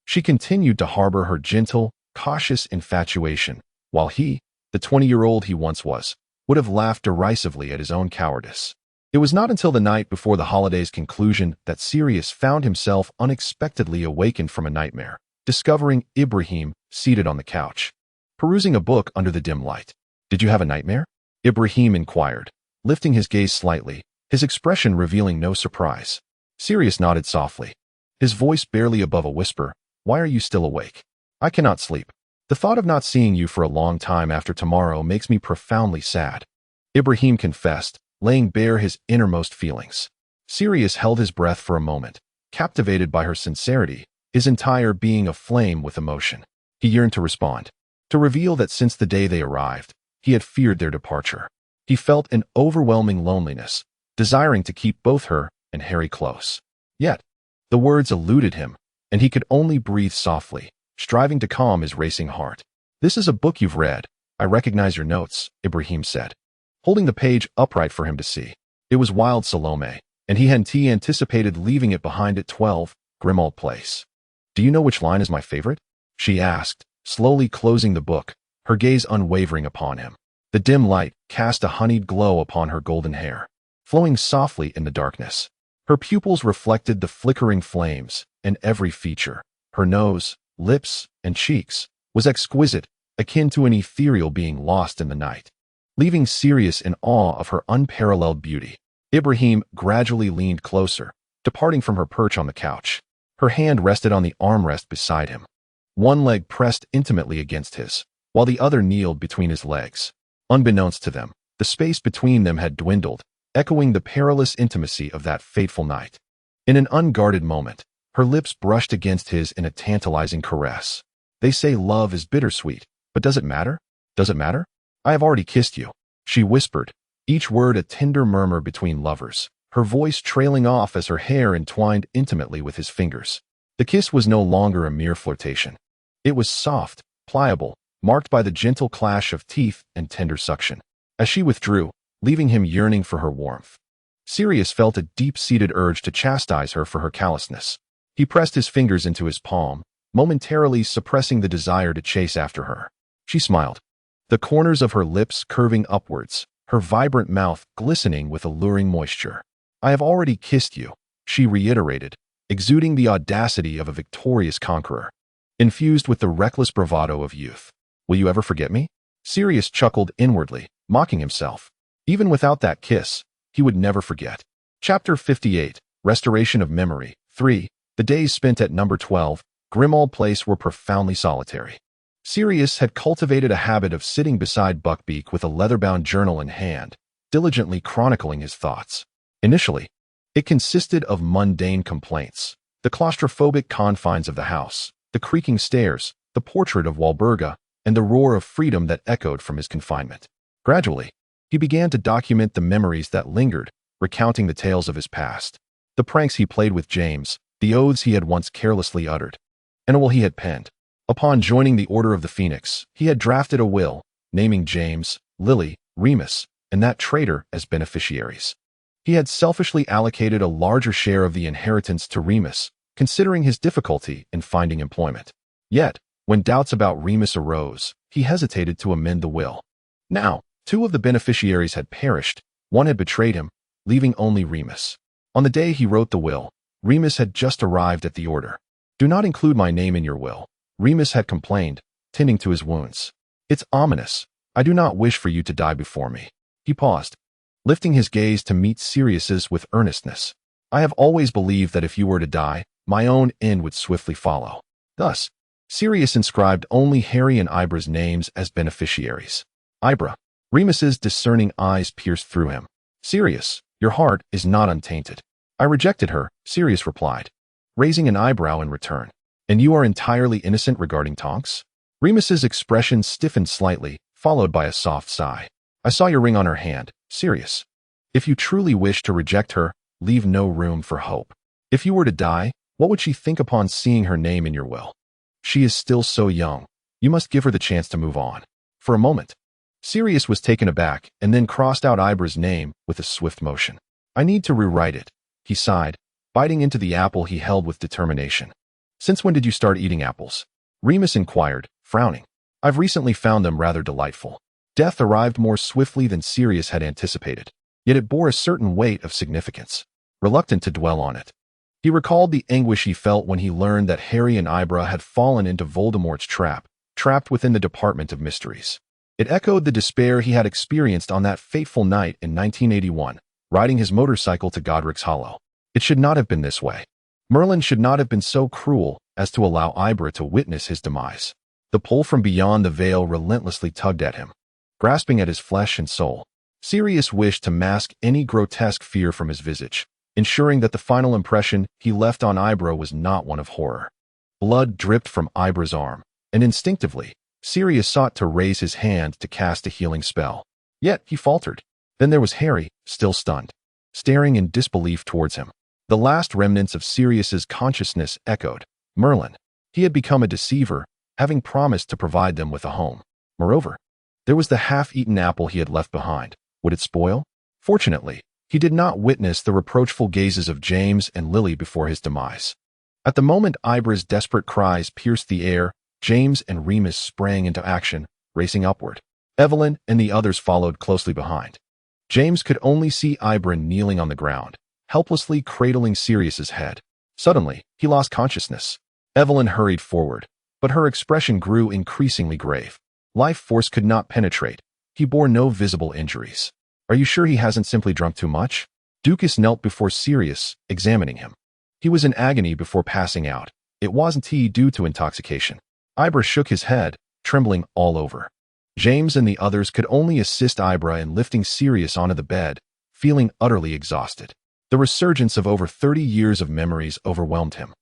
She continued to harbor her gentle, cautious infatuation, while he, the 20-year-old he once was, would have laughed derisively at his own cowardice. It was not until the night before the holiday's conclusion that Sirius found himself unexpectedly awakened from a nightmare, discovering Ibrahim seated on the couch, perusing a book under the dim light. Did you have a nightmare? Ibrahim inquired, lifting his gaze slightly, his expression revealing no surprise. Sirius nodded softly, his voice barely above a whisper. Why are you still awake? I cannot sleep. The thought of not seeing you for a long time after tomorrow makes me profoundly sad. Ibrahim confessed, laying bare his innermost feelings. Sirius held his breath for a moment, captivated by her sincerity, his entire being aflame with emotion. He yearned to respond, to reveal that since the day they arrived, he had feared their departure. He felt an overwhelming loneliness, desiring to keep both her and Harry close. Yet, the words eluded him, and he could only breathe softly, striving to calm his racing heart. "This is a book you've read. I recognize your notes," Ibrahim said, holding the page upright for him to see. It was Wild Salome, and he hadn't anticipated leaving it behind at 12, Grimmauld Place. "Do you know which line is my favorite?" she asked, slowly closing the book, her gaze unwavering upon him. The dim light cast a honeyed glow upon her golden hair, flowing softly in the darkness. Her pupils reflected the flickering flames, and every feature, her nose, lips, and cheeks, was exquisite, akin to an ethereal being lost in the night. Leaving Sirius in awe of her unparalleled beauty, Ibrahim gradually leaned closer, departing from her perch on the couch. Her hand rested on the armrest beside him. One leg pressed intimately against his, while the other kneeled between his legs. Unbeknownst to them, the space between them had dwindled, echoing the perilous intimacy of that fateful night. In an unguarded moment, her lips brushed against his in a tantalizing caress. "They say love is bittersweet, but does it matter? Does it matter? I have already kissed you," she whispered, each word a tender murmur between lovers, her voice trailing off as her hair entwined intimately with his fingers. The kiss was no longer a mere flirtation. It was soft, pliable, marked by the gentle clash of teeth and tender suction. As she withdrew, leaving him yearning for her warmth, Sirius felt a deep-seated urge to chastise her for her callousness. He pressed his fingers into his palm, momentarily suppressing the desire to chase after her. She smiled, the corners of her lips curving upwards, her vibrant mouth glistening with alluring moisture. "I have already kissed you," she reiterated, exuding the audacity of a victorious conqueror, infused with the reckless bravado of youth. "Will you ever forget me?" Sirius chuckled inwardly, mocking himself. Even without that kiss, he would never forget. Chapter 58, Restoration of Memory. 3. The days spent at number 12, Grimmauld Place were profoundly solitary. Sirius had cultivated a habit of sitting beside Buckbeak with a leather-bound journal in hand, diligently chronicling his thoughts. Initially, it consisted of mundane complaints, the claustrophobic confines of the house, the creaking stairs, the portrait of Walburga, and the roar of freedom that echoed from his confinement. Gradually, he began to document the memories that lingered, recounting the tales of his past, the pranks he played with James, the oaths he had once carelessly uttered, and a will he had penned. Upon joining the Order of the Phoenix, he had drafted a will, naming James, Lily, Remus, and that traitor as beneficiaries. He had selfishly allocated a larger share of the inheritance to Remus, considering his difficulty in finding employment. Yet, when doubts about Remus arose, he hesitated to amend the will. Now, 2 of the beneficiaries had perished, 1 had betrayed him, leaving only Remus. On the day he wrote the will, Remus had just arrived at the Order. "Do not include my name in your will," Remus had complained, tending to his wounds. "It's ominous. I do not wish for you to die before me." He paused, lifting his gaze to meet Sirius's with earnestness. "I have always believed that if you were to die, my own end would swiftly follow." Thus, Sirius inscribed only Harry and Ibra's names as beneficiaries. "Ibra." Remus's discerning eyes pierced through him. "Sirius, your heart is not untainted." "I rejected her," Sirius replied, raising an eyebrow in return. "And you are entirely innocent regarding Tonks?" Remus's expression stiffened slightly, followed by a soft sigh. "I saw your ring on her hand, Sirius. If you truly wish to reject her, leave no room for hope. If you were to die, what would she think upon seeing her name in your will? She is still so young. You must give her the chance to move on." For a moment, Sirius was taken aback and then crossed out Ibra's name with a swift motion. "I need to rewrite it," he sighed, biting into the apple he held with determination. "Since when did you start eating apples?" Remus inquired, frowning. "I've recently found them rather delightful." Death arrived more swiftly than Sirius had anticipated, yet it bore a certain weight of significance. Reluctant to dwell on it, he recalled the anguish he felt when he learned that Harry and Ibra had fallen into Voldemort's trap, trapped within the Department of Mysteries. It echoed the despair he had experienced on that fateful night in 1981, riding his motorcycle to Godric's Hollow. It should not have been this way. Merlin should not have been so cruel as to allow Ibra to witness his demise. The pull from beyond the veil relentlessly tugged at him, grasping at his flesh and soul. Sirius wished to mask any grotesque fear from his visage, ensuring that the final impression he left on Ibra was not one of horror. Blood dripped from Ibra's arm, and instinctively, Sirius sought to raise his hand to cast a healing spell. Yet he faltered. Then there was Harry, still stunned, staring in disbelief towards him. The last remnants of Sirius's consciousness echoed. Merlin. He had become a deceiver, having promised to provide them with a home. Moreover, there was the half-eaten apple he had left behind. Would it spoil? Fortunately, he did not witness the reproachful gazes of James and Lily before his demise. At the moment Ibra's desperate cries pierced the air, James and Remus sprang into action, racing upward. Evelyn and the others followed closely behind. James could only see Ibra kneeling on the ground, helplessly cradling Sirius's head. Suddenly, he lost consciousness. Evelyn hurried forward, but her expression grew increasingly grave. Life force could not penetrate. He bore no visible injuries. Are you sure he hasn't simply drunk too much? Ducas knelt before Sirius, examining him. He was in agony before passing out. It wasn't he due to intoxication. Ibra shook his head, trembling all over. James and the others could only assist Ibra in lifting Sirius onto the bed, feeling utterly exhausted. The resurgence of over 30 years of memories overwhelmed him,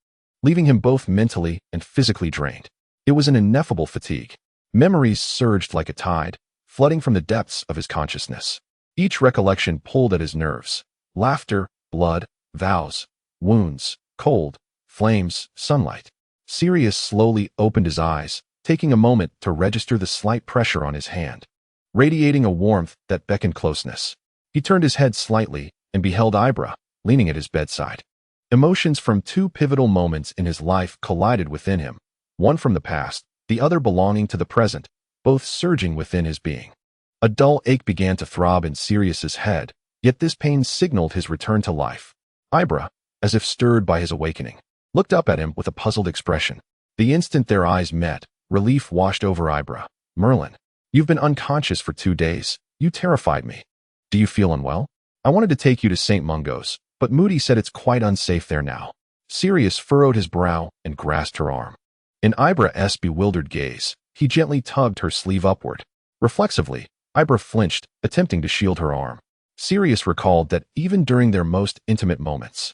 leaving him both mentally and physically drained. It was an ineffable fatigue. Memories surged like a tide, flooding from the depths of his consciousness. Each recollection pulled at his nerves. Laughter, blood, vows, wounds, cold, flames, sunlight. Sirius slowly opened his eyes, taking a moment to register the slight pressure on his hand, radiating a warmth that beckoned closeness. He turned his head slightly and beheld Ibra, leaning at his bedside. Emotions from two pivotal moments in his life collided within him, one from the past, the other belonging to the present, both surging within his being. A dull ache began to throb in Sirius's head, yet this pain signaled his return to life. Ibra, as if stirred by his awakening, looked up at him with a puzzled expression. The instant their eyes met, relief washed over Ibra. Merlin, you've been unconscious for 2 days. You terrified me. Do you feel unwell? I wanted to take you to St. Mungo's, but Moody said it's quite unsafe there now. Sirius furrowed his brow and grasped her arm. In Ibra's bewildered gaze, he gently tugged her sleeve upward. Reflexively, Ibra flinched, attempting to shield her arm. Sirius recalled that even during their most intimate moments,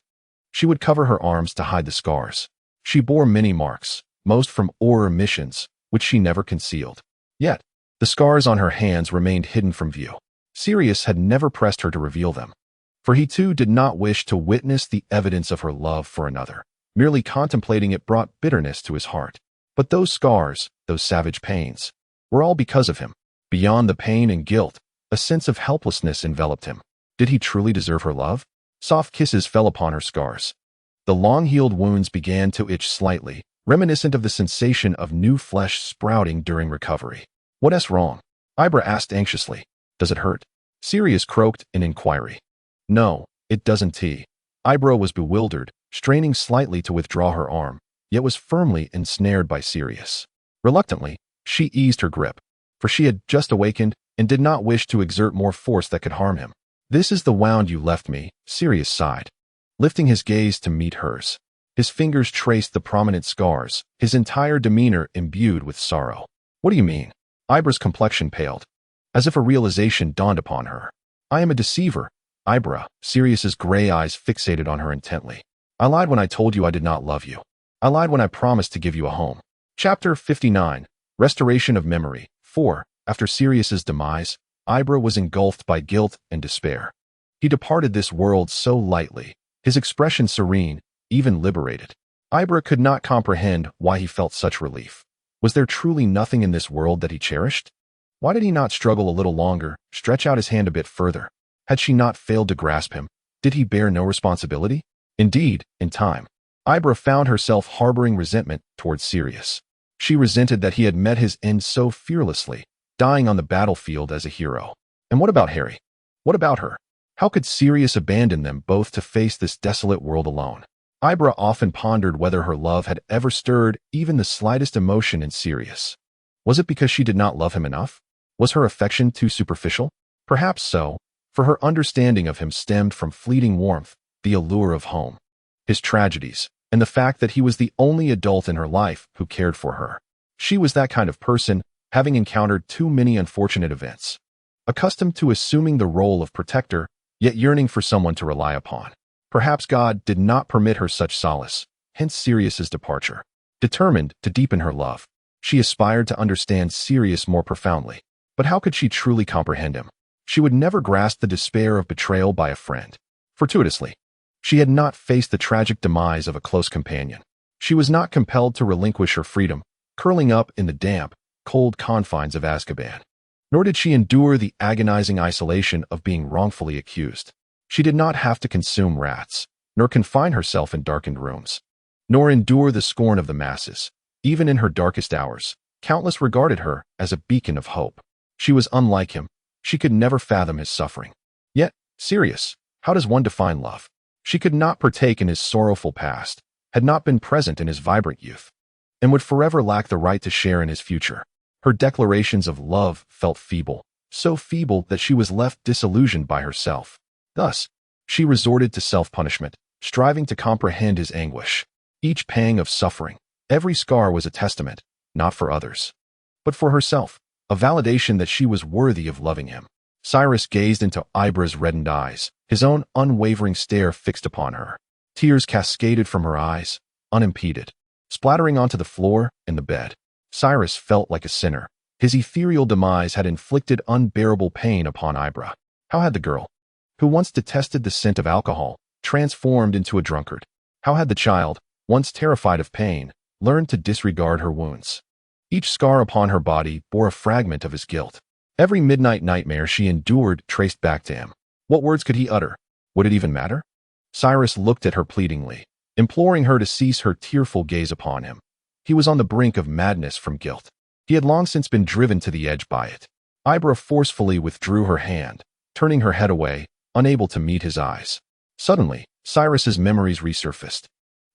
she would cover her arms to hide the scars. She bore many marks, most from Auror missions, which she never concealed. Yet, the scars on her hands remained hidden from view. Sirius had never pressed her to reveal them, for he too did not wish to witness the evidence of her love for another. Merely contemplating it brought bitterness to his heart. But those scars, those savage pains, were all because of him. Beyond the pain and guilt, a sense of helplessness enveloped him. Did he truly deserve her love? Soft kisses fell upon her scars. The long-healed wounds began to itch slightly, reminiscent of the sensation of new flesh sprouting during recovery. What's wrong? Ibra asked anxiously. Does it hurt? Sirius croaked in inquiry. No, it doesn't. Ibra was bewildered, straining slightly to withdraw her arm, yet was firmly ensnared by Sirius. Reluctantly, she eased her grip, for she had just awakened and did not wish to exert more force that could harm him. This is the wound you left me, Sirius sighed, lifting his gaze to meet hers. His fingers traced the prominent scars, his entire demeanor imbued with sorrow. What do you mean? Ibra's complexion paled, as if a realization dawned upon her. I am a deceiver, Ibra. Sirius's gray eyes fixated on her intently. I lied when I told you I did not love you. I lied when I promised to give you a home. Chapter 59, Restoration of Memory. 4. After Sirius's demise, Ibra was engulfed by guilt and despair. He departed this world so lightly, his expression serene, even liberated. Ibra could not comprehend why he felt such relief. Was there truly nothing in this world that he cherished? Why did he not struggle a little longer, stretch out his hand a bit further? Had she not failed to grasp him? Did he bear no responsibility? Indeed, in time, Ibra found herself harboring resentment towards Sirius. She resented that he had met his end so fearlessly, dying on the battlefield as a hero. And what about Harry? What about her? How could Sirius abandon them both to face this desolate world alone? Ibra often pondered whether her love had ever stirred even the slightest emotion in Sirius. Was it because she did not love him enough? Was her affection too superficial? Perhaps so, for her understanding of him stemmed from fleeting warmth, the allure of home, his tragedies, and the fact that he was the only adult in her life who cared for her. She was that kind of person, having encountered too many unfortunate events, accustomed to assuming the role of protector, yet yearning for someone to rely upon. Perhaps God did not permit her such solace, hence Sirius's departure. Determined to deepen her love, she aspired to understand Sirius more profoundly. But how could she truly comprehend him? She would never grasp the despair of betrayal by a friend. Fortuitously, she had not faced the tragic demise of a close companion. She was not compelled to relinquish her freedom, curling up in the damp, cold confines of Azkaban. Nor did she endure the agonizing isolation of being wrongfully accused. She did not have to consume rats, nor confine herself in darkened rooms, nor endure the scorn of the masses. Even in her darkest hours, countless regarded her as a beacon of hope. She was unlike him. She could never fathom his suffering. Yet, Sirius, how does one define love? She could not partake in his sorrowful past, had not been present in his vibrant youth, and would forever lack the right to share in his future. Her declarations of love felt feeble, so feeble that she was left disillusioned by herself. Thus, she resorted to self-punishment, striving to comprehend his anguish. Each pang of suffering, every scar was a testament, not for others, but for herself, a validation that she was worthy of loving him. Cyrus gazed into Ibra's reddened eyes, his own unwavering stare fixed upon her. Tears cascaded from her eyes, unimpeded, splattering onto the floor and the bed. Cyrus felt like a sinner. His ethereal demise had inflicted unbearable pain upon Ibra. How had the girl, who once detested the scent of alcohol, transformed into a drunkard? How had the child, once terrified of pain, learned to disregard her wounds? Each scar upon her body bore a fragment of his guilt. Every midnight nightmare she endured traced back to him. What words could he utter? Would it even matter? Cyrus looked at her pleadingly, imploring her to cease her tearful gaze upon him. He was on the brink of madness from guilt. He had long since been driven to the edge by it. Ibra forcefully withdrew her hand, turning her head away, unable to meet his eyes. Suddenly, Cyrus's memories resurfaced,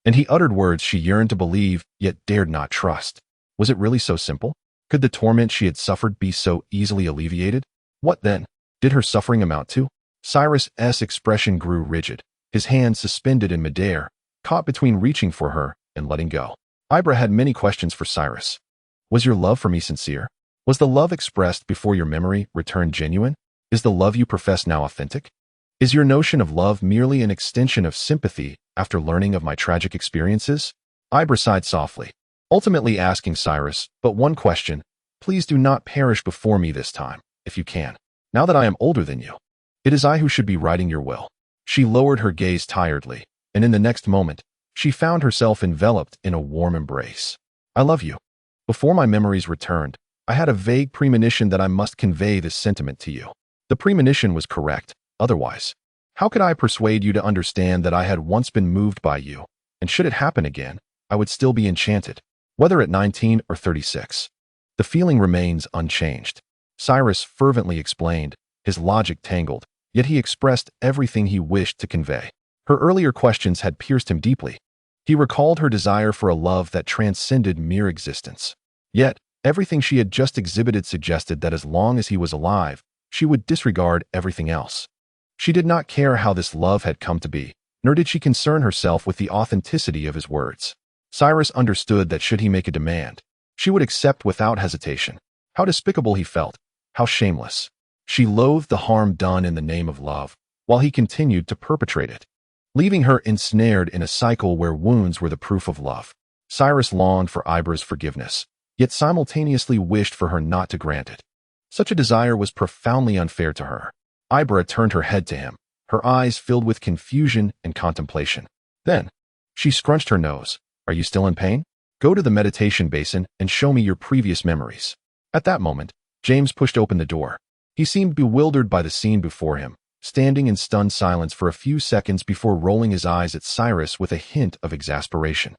and he uttered words she yearned to believe, yet dared not trust. Was it really so simple? Could the torment she had suffered be so easily alleviated? What then did her suffering amount to? Cyrus's expression grew rigid, his hand suspended in midair, caught between reaching for her and letting go. Ibra had many questions for Cyrus. Was your love for me sincere? Was the love expressed before your memory returned genuine? Is the love you profess now authentic? Is your notion of love merely an extension of sympathy after learning of my tragic experiences? Ibra sighed softly, ultimately asking Cyrus but one question: please do not perish before me this time, if you can. Now that I am older than you, it is I who should be writing your will. She lowered her gaze tiredly, and in the next moment, she found herself enveloped in a warm embrace. I love you. Before my memories returned, I had a vague premonition that I must convey this sentiment to you. The premonition was correct. Otherwise, how could I persuade you to understand that I had once been moved by you, and should it happen again, I would still be enchanted, whether at 19 or 36. The feeling remains unchanged. Cyrus fervently explained, his logic tangled, yet he expressed everything he wished to convey. Her earlier questions had pierced him deeply. He recalled her desire for a love that transcended mere existence. Yet, everything she had just exhibited suggested that as long as he was alive, she would disregard everything else. She did not care how this love had come to be, nor did she concern herself with the authenticity of his words. Cyrus understood that should he make a demand, she would accept without hesitation. How despicable he felt, how shameless. She loathed the harm done in the name of love, while he continued to perpetrate it, leaving her ensnared in a cycle where wounds were the proof of love. Cyrus longed for Ibra's forgiveness, yet simultaneously wished for her not to grant it. Such a desire was profoundly unfair to her. Ibra turned her head to him, her eyes filled with confusion and contemplation. Then, she scrunched her nose. Are you still in pain? Go to the meditation basin and show me your previous memories. At that moment, James pushed open the door. He seemed bewildered by the scene before him, standing in stunned silence for a few seconds before rolling his eyes at Cyrus with a hint of exasperation.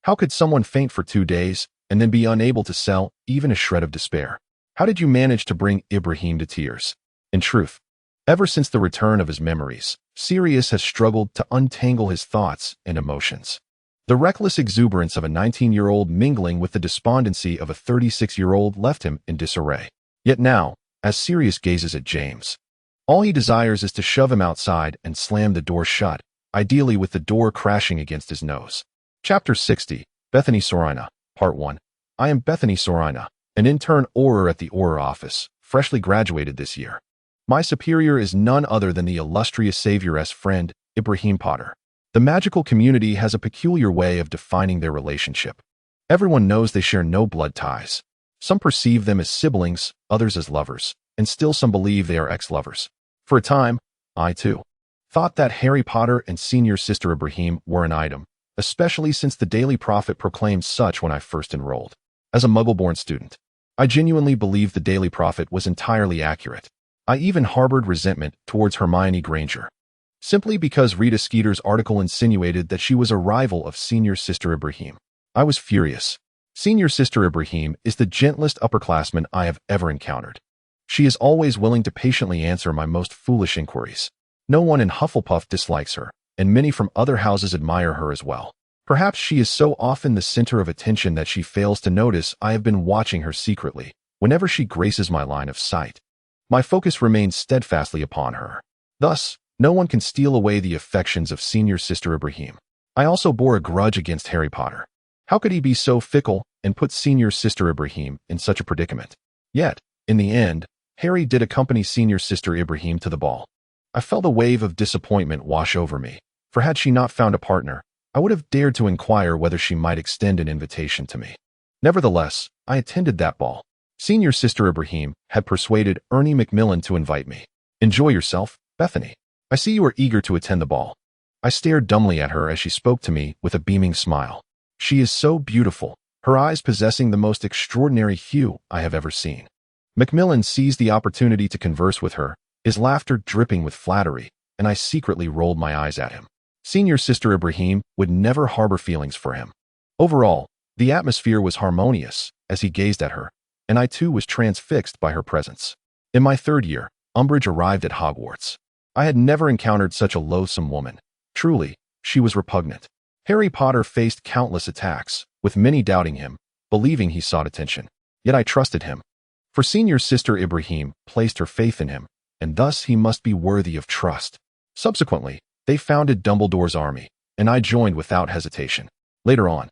How could someone faint for 2 days and then be unable to sell even a shred of despair? How did you manage to bring Ibrahim to tears? In truth, ever since the return of his memories, Sirius has struggled to untangle his thoughts and emotions. The reckless exuberance of a 19-year-old mingling with the despondency of a 36-year-old left him in disarray. Yet now, as Sirius gazes at James, all he desires is to shove him outside and slam the door shut, ideally with the door crashing against his nose. Chapter 60, Bethany Sorina, Part 1. I am Bethany Sorina, an intern Auror at the Auror office, freshly graduated this year. My superior is none other than the illustrious Savior's friend, Ibrahim Potter. The magical community has a peculiar way of defining their relationship. Everyone knows they share no blood ties. Some perceive them as siblings, others as lovers, and still some believe they are ex-lovers. For a time, I too thought that Harry Potter and senior sister Ibrahim were an item, especially since the Daily Prophet proclaimed such when I first enrolled. As a Muggle-born student, I genuinely believed the Daily Prophet was entirely accurate. I even harbored resentment towards Hermione Granger, simply because Rita Skeeter's article insinuated that she was a rival of Senior Sister Ibrahim. I was furious. Senior Sister Ibrahim is the gentlest upperclassman I have ever encountered. She is always willing to patiently answer my most foolish inquiries. No one in Hufflepuff dislikes her, and many from other houses admire her as well. Perhaps she is so often the center of attention that she fails to notice I have been watching her secretly whenever she graces my line of sight. My focus remains steadfastly upon her. Thus, no one can steal away the affections of Senior Sister Ibrahim. I also bore a grudge against Harry Potter. How could he be so fickle and put Senior Sister Ibrahim in such a predicament? Yet, in the end, Harry did accompany Senior Sister Ibrahim to the ball. I felt a wave of disappointment wash over me, for had she not found a partner, I would have dared to inquire whether she might extend an invitation to me. Nevertheless, I attended that ball. Senior Sister Ibrahim had persuaded Ernie Macmillan to invite me. "Enjoy yourself, Bethany. I see you are eager to attend the ball." I stared dumbly at her as she spoke to me with a beaming smile. She is so beautiful, her eyes possessing the most extraordinary hue I have ever seen. Macmillan seized the opportunity to converse with her, his laughter dripping with flattery, and I secretly rolled my eyes at him. Senior Sister Ibrahim would never harbor feelings for him. Overall, the atmosphere was harmonious as he gazed at her, and I too was transfixed by her presence. In my third year, Umbridge arrived at Hogwarts. I had never encountered such a loathsome woman. Truly, she was repugnant. Harry Potter faced countless attacks, with many doubting him, believing he sought attention. Yet I trusted him. For Senior Sister Ibrahim placed her faith in him, and thus he must be worthy of trust. Subsequently, they founded Dumbledore's army, and I joined without hesitation. Later on,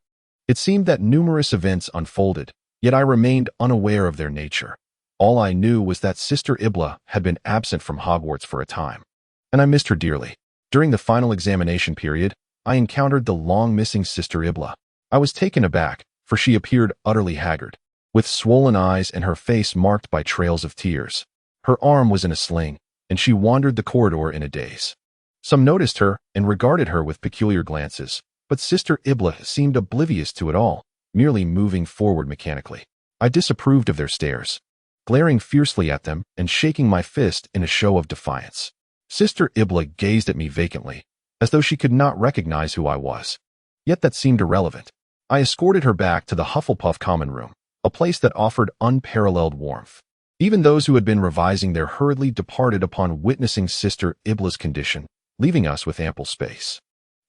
it seemed that numerous events unfolded, yet I remained unaware of their nature. All I knew was that Sister Ibla had been absent from Hogwarts for a time, and I missed her dearly. During the final examination period, I encountered the long-missing Sister Ibla. I was taken aback, for she appeared utterly haggard, with swollen eyes and her face marked by trails of tears. Her arm was in a sling, and she wandered the corridor in a daze. Some noticed her and regarded her with peculiar glances, but Sister Ibla seemed oblivious to it all, merely moving forward mechanically. I disapproved of their stares, glaring fiercely at them and shaking my fist in a show of defiance. Sister Ibla gazed at me vacantly, as though she could not recognize who I was. Yet that seemed irrelevant. I escorted her back to the Hufflepuff common room, a place that offered unparalleled warmth. Even those who had been revising there hurriedly departed upon witnessing Sister Ibla's condition, leaving us with ample space.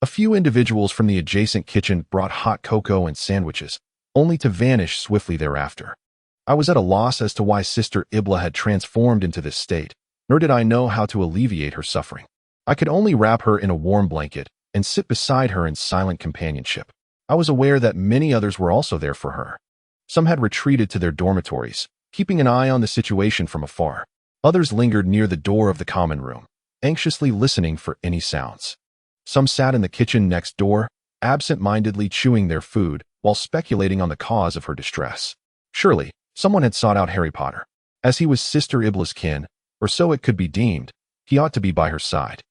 A few individuals from the adjacent kitchen brought hot cocoa and sandwiches, only to vanish swiftly thereafter. I was at a loss as to why Sister Ibla had transformed into this state, nor did I know how to alleviate her suffering. I could only wrap her in a warm blanket and sit beside her in silent companionship. I was aware that many others were also there for her. Some had retreated to their dormitories, keeping an eye on the situation from afar. Others lingered near the door of the common room, anxiously listening for any sounds. Some sat in the kitchen next door, absent-mindedly chewing their food while speculating on the cause of her distress. Surely, someone had sought out Harry Potter. As he was Sister Ibla's kin, or so it could be deemed, he ought to be by her side.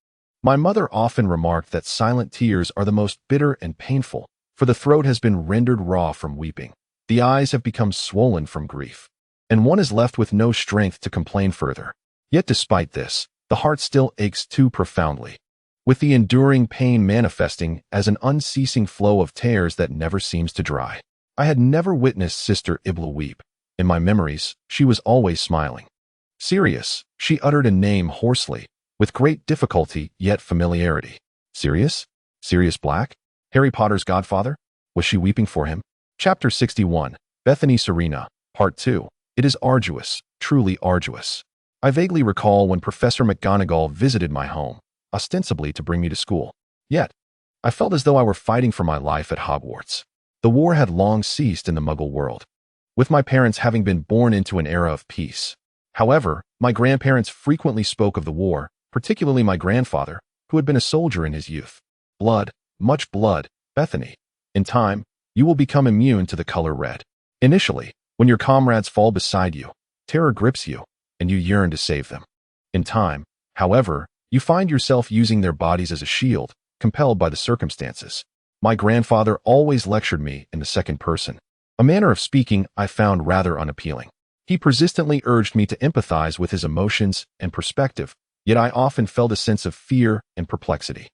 My mother often remarked that silent tears are the most bitter and painful, for the throat has been rendered raw from weeping. The eyes have become swollen from grief, and one is left with no strength to complain further. Yet despite this, the heart still aches too profoundly, with the enduring pain manifesting as an unceasing flow of tears that never seems to dry. I had never witnessed Sister Ibla weep. In my memories, she was always smiling. Sirius, she uttered a name hoarsely, with great difficulty yet familiarity. Sirius? Sirius Black? Harry Potter's godfather? Was she weeping for him? Chapter 61, Bethany Serena, Part 2. It is arduous, truly arduous. I vaguely recall when Professor McGonagall visited my home, ostensibly to bring me to school. Yet, I felt as though I were fighting for my life at Hogwarts. The war had long ceased in the Muggle world, with my parents having been born into an era of peace. However, my grandparents frequently spoke of the war, particularly my grandfather, who had been a soldier in his youth. Blood, much blood, Bethany. In time, you will become immune to the color red. Initially, when your comrades fall beside you, terror grips you, and you yearn to save them. In time, however, you find yourself using their bodies as a shield, compelled by the circumstances. My grandfather always lectured me in the second person, a manner of speaking I found rather unappealing. He persistently urged me to empathize with his emotions and perspective, yet I often felt a sense of fear and perplexity.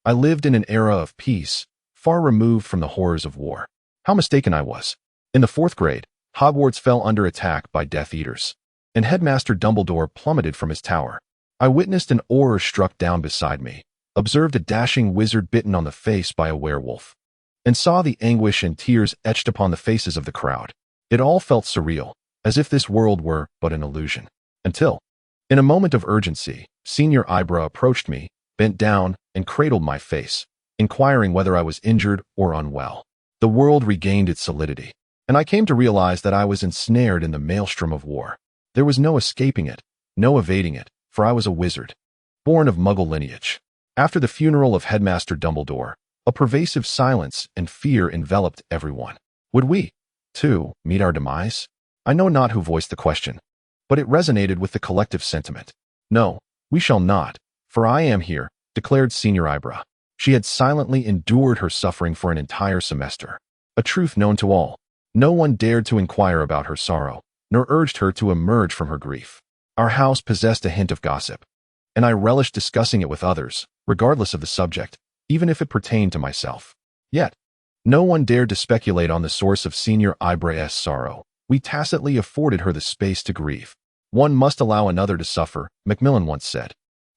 I lived in an era of peace, far removed from the horrors of war. How mistaken I was. In the 4th grade, Hogwarts fell under attack by Death Eaters, and Headmaster Dumbledore plummeted from his tower. I witnessed an Auror struck down beside me, observed a dashing wizard bitten on the face by a werewolf, and saw the anguish and tears etched upon the faces of the crowd. It all felt surreal, as if this world were but an illusion. Until, in a moment of urgency, Senior Ibra approached me, bent down, and cradled my face, inquiring whether I was injured or unwell. The world regained its solidity, and I came to realize that I was ensnared in the maelstrom of war. There was no escaping it, no evading it, for I was a wizard, born of Muggle lineage. After the funeral of Headmaster Dumbledore, a pervasive silence and fear enveloped everyone. Would we, too, meet our demise? I know not who voiced the question, but it resonated with the collective sentiment. No, we shall not, for I am here, declared Senior Ibra. She had silently endured her suffering for an entire semester, a truth known to all. No one dared to inquire about her sorrow, nor urged her to emerge from her grief. Our house possessed a hint of gossip, and I relished discussing it with others, regardless of the subject, even if it pertained to myself. Yet, no one dared to speculate on the source of Senior Ibra's sorrow. We tacitly afforded her the space to grieve. One must allow another to suffer, Macmillan once said.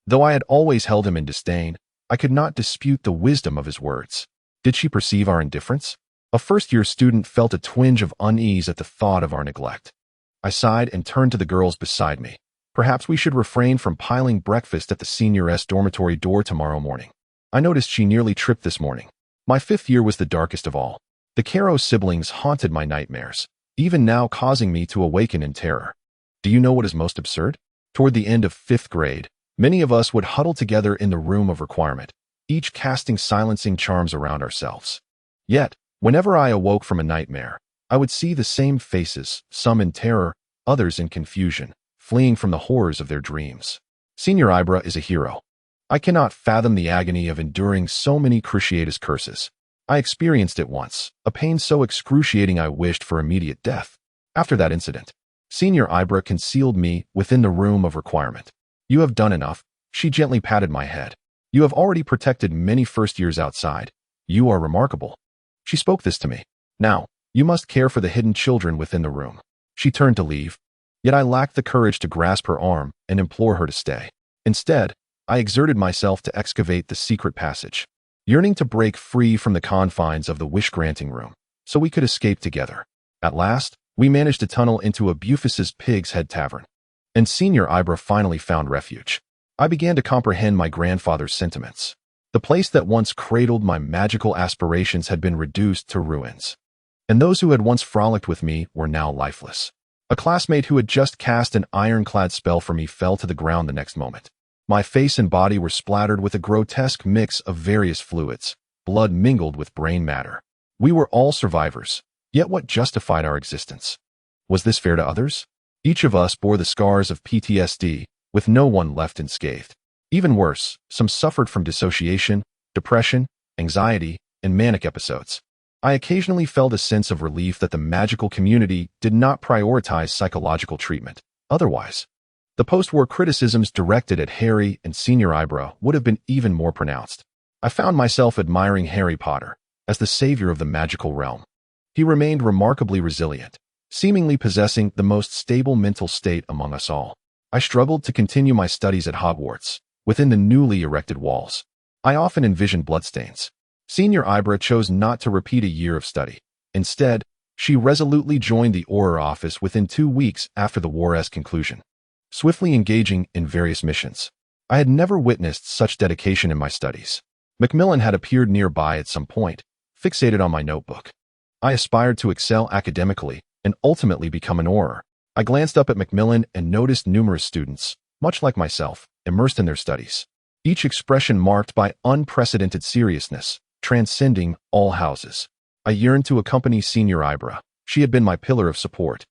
Though I had always held him in disdain, I could not dispute the wisdom of his words. Did she perceive our indifference? A first-year student felt a twinge of unease at the thought of our neglect. I sighed and turned to the girls beside me. Perhaps we should refrain from piling breakfast at the senioress dormitory door tomorrow morning. I noticed she nearly tripped this morning. My 5th year was the darkest of all. The Caro siblings haunted my nightmares, even now causing me to awaken in terror. Do you know what is most absurd? Toward the end of 5th grade, many of us would huddle together in the room of requirement, each casting silencing charms around ourselves. Yet, whenever I awoke from a nightmare, I would see the same faces, some in terror, others in confusion, fleeing from the horrors of their dreams. Senior Ibra is a hero. I cannot fathom the agony of enduring so many cruciatus curses. I experienced it once, a pain so excruciating I wished for immediate death. After that incident, Senior Ibra concealed me within the room of requirement. You have done enough, she gently patted my head. You have already protected many first years outside. You are remarkable. She spoke this to me. Now, you must care for the hidden children within the room. She turned to leave, yet I lacked the courage to grasp her arm and implore her to stay. Instead, I exerted myself to excavate the secret passage, yearning to break free from the confines of the wish-granting room, so we could escape together. At last, we managed to tunnel into a Bufus's Pig's Head Tavern, and Senior Ibra finally found refuge. I began to comprehend my grandfather's sentiments. The place that once cradled my magical aspirations had been reduced to ruins, and those who had once frolicked with me were now lifeless. A classmate who had just cast an ironclad spell for me fell to the ground the next moment. My face and body were splattered with a grotesque mix of various fluids, blood mingled with brain matter. We were all survivors, yet what justified our existence? Was this fair to others? Each of us bore the scars of PTSD, with no one left unscathed. Even worse, some suffered from dissociation, depression, anxiety, and manic episodes. I occasionally felt a sense of relief that the magical community did not prioritize psychological treatment. Otherwise, the post-war criticisms directed at Harry and Senior Ibra would have been even more pronounced. I found myself admiring Harry Potter as the savior of the magical realm. He remained remarkably resilient, seemingly possessing the most stable mental state among us all. I struggled to continue my studies at Hogwarts, within the newly erected walls. I often envisioned bloodstains. Senior Ibra chose not to repeat a year of study. Instead, she resolutely joined the Auror office within 2 weeks after the war's conclusion, swiftly engaging in various missions. I had never witnessed such dedication in my studies. Macmillan had appeared nearby at some point, fixated on my notebook. I aspired to excel academically and ultimately become an Auror. I glanced up at Macmillan and noticed numerous students, much like myself, immersed in their studies, each expression marked by unprecedented seriousness, transcending all houses. I yearned to accompany Senior Ibra. She had been my pillar of support,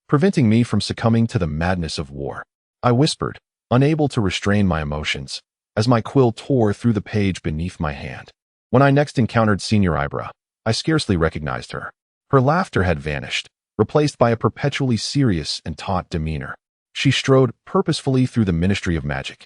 preventing me from succumbing to the madness of war. I whispered, unable to restrain my emotions, as my quill tore through the page beneath my hand. When I next encountered Senior Ibra, I scarcely recognized her. Her laughter had vanished, replaced by a perpetually serious and taut demeanor. She strode purposefully through the Ministry of Magic.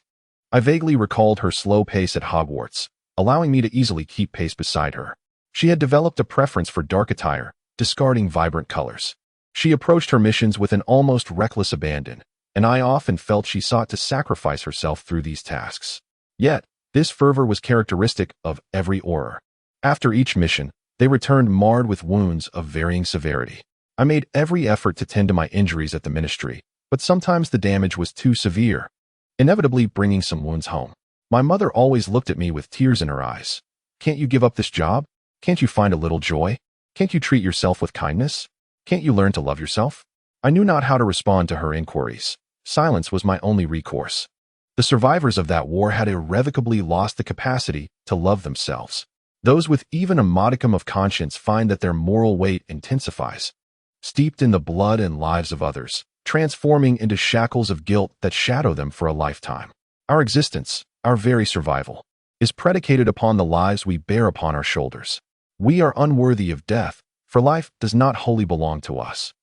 I vaguely recalled her slow pace at Hogwarts, allowing me to easily keep pace beside her. She had developed a preference for dark attire, discarding vibrant colors. She approached her missions with an almost reckless abandon, and I often felt she sought to sacrifice herself through these tasks. Yet, this fervor was characteristic of every Auror. After each mission, they returned marred with wounds of varying severity. I made every effort to tend to my injuries at the ministry, but sometimes the damage was too severe, inevitably bringing some wounds home. My mother always looked at me with tears in her eyes. "Can't you give up this job? Can't you find a little joy? Can't you treat yourself with kindness? Can't you learn to love yourself?" I knew not how to respond to her inquiries. Silence was my only recourse. The survivors of that war had irrevocably lost the capacity to love themselves. Those with even a modicum of conscience find that their moral weight intensifies, steeped in the blood and lives of others, transforming into shackles of guilt that shadow them for a lifetime. Our existence, our very survival, is predicated upon the lives we bear upon our shoulders. We are unworthy of death, for life does not wholly belong to us.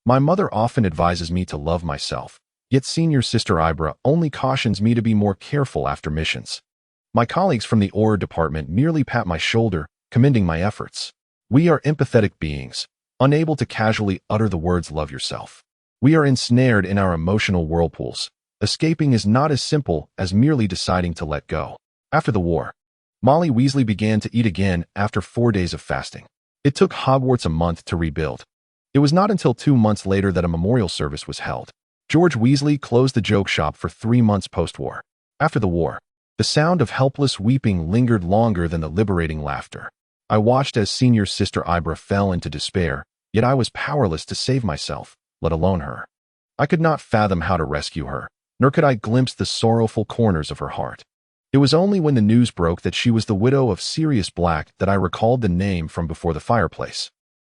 My mother often advises me to love myself, yet senior sister Ibra only cautions me to be more careful after missions. My colleagues from the Auror department merely pat my shoulder, commending my efforts. We are empathetic beings, unable to casually utter the words "love yourself." We are ensnared in our emotional whirlpools. Escaping is not as simple as merely deciding to let go. After the war, Molly Weasley began to eat again after 4 days of fasting. It took Hogwarts a month to rebuild. It was not until 2 months later that a memorial service was held. George Weasley closed the joke shop for 3 months post-war. After the war, the sound of helpless weeping lingered longer than the liberating laughter. I watched as senior sister Ibra fell into despair, yet I was powerless to save myself, let alone her. I could not fathom how to rescue her, nor could I glimpse the sorrowful corners of her heart. It was only when the news broke that she was the widow of Sirius Black that I recalled the name from before the fireplace.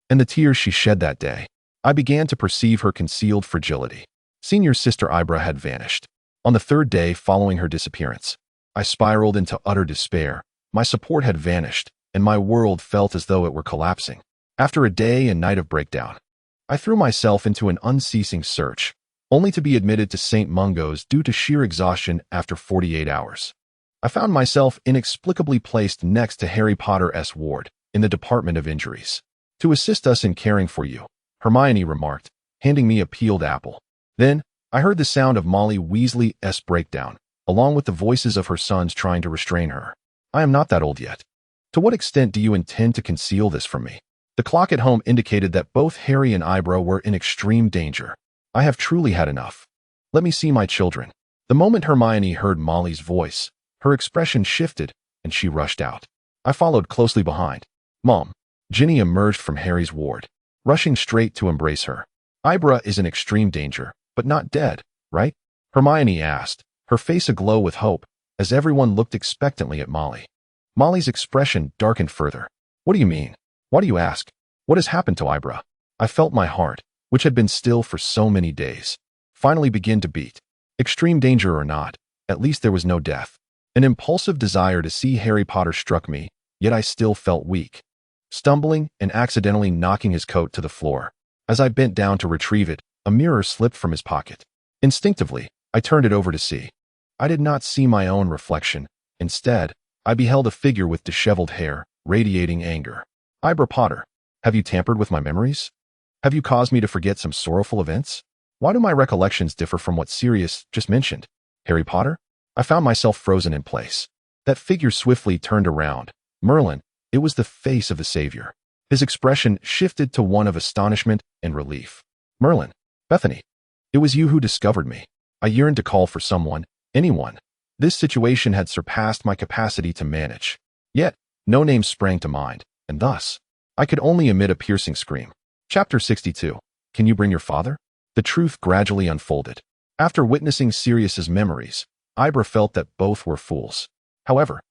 And the tears she shed that day, I began to perceive her concealed fragility. Senior sister Ibra had vanished. On the 3rd day following her disappearance, I spiraled into utter despair. My support had vanished, and my world felt as though it were collapsing. After a day and night of breakdown, I threw myself into an unceasing search, only to be admitted to St. Mungo's due to sheer exhaustion after 48 hours. I found myself inexplicably placed next to Harry Potter's ward in the Department of Injuries. "To assist us in caring for you," Hermione remarked, handing me a peeled apple. Then, I heard the sound of Molly Weasley's breakdown, along with the voices of her sons trying to restrain her. "I am not that old yet. To what extent do you intend to conceal this from me?" The clock at home indicated that both Harry and Ibra were in extreme danger. I have truly had enough. Let me see my children. The moment Hermione heard Molly's voice, her expression shifted, and she rushed out. I followed closely behind. "Mom." Ginny emerged from Harry's ward, rushing straight to embrace her. "Ibra is in extreme danger, but not dead, right?" Hermione asked, her face aglow with hope, as everyone looked expectantly at Molly. Molly's expression darkened further. "What do you mean? Why do you ask? What has happened to Ibra?" I felt my heart, which had been still for so many days, finally begin to beat. Extreme danger or not, at least there was no death. An impulsive desire to see Harry Potter struck me, yet I still felt weak. Stumbling and accidentally knocking his coat to the floor. As I bent down to retrieve it, a mirror slipped from his pocket. Instinctively, I turned it over to see. I did not see my own reflection. Instead, I beheld a figure with disheveled hair, radiating anger. "Ibra Potter, have you tampered with my memories? Have you caused me to forget some sorrowful events? Why do my recollections differ from what Sirius just mentioned? Harry Potter?" I found myself frozen in place. That figure swiftly turned around. Merlin, it was the face of the Savior. His expression shifted to one of astonishment and relief. "Merlin, Bethany, it was you who discovered me." I yearned to call for someone, anyone. This situation had surpassed my capacity to manage. Yet, no name sprang to mind, and thus, I could only emit a piercing scream. Chapter 62. Can you bring your father? The truth gradually unfolded. After witnessing Sirius's memories, Ibra felt that both were fools. However,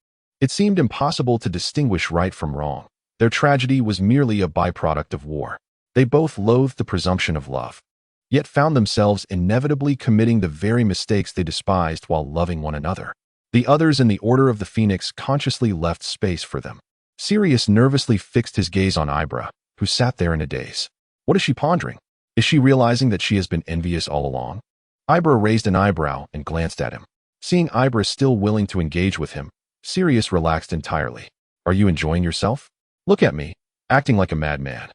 it seemed impossible to distinguish right from wrong. Their tragedy was merely a byproduct of war. They both loathed the presumption of love, yet found themselves inevitably committing the very mistakes they despised while loving one another. The others in the Order of the Phoenix consciously left space for them. Sirius nervously fixed his gaze on Ibra, who sat there in a daze. What is she pondering? Is she realizing that she has been envious all along? Ibra raised an eyebrow and glanced at him. Seeing Ibra still willing to engage with him, Sirius relaxed entirely. Are you enjoying yourself? Look at me, acting like a madman.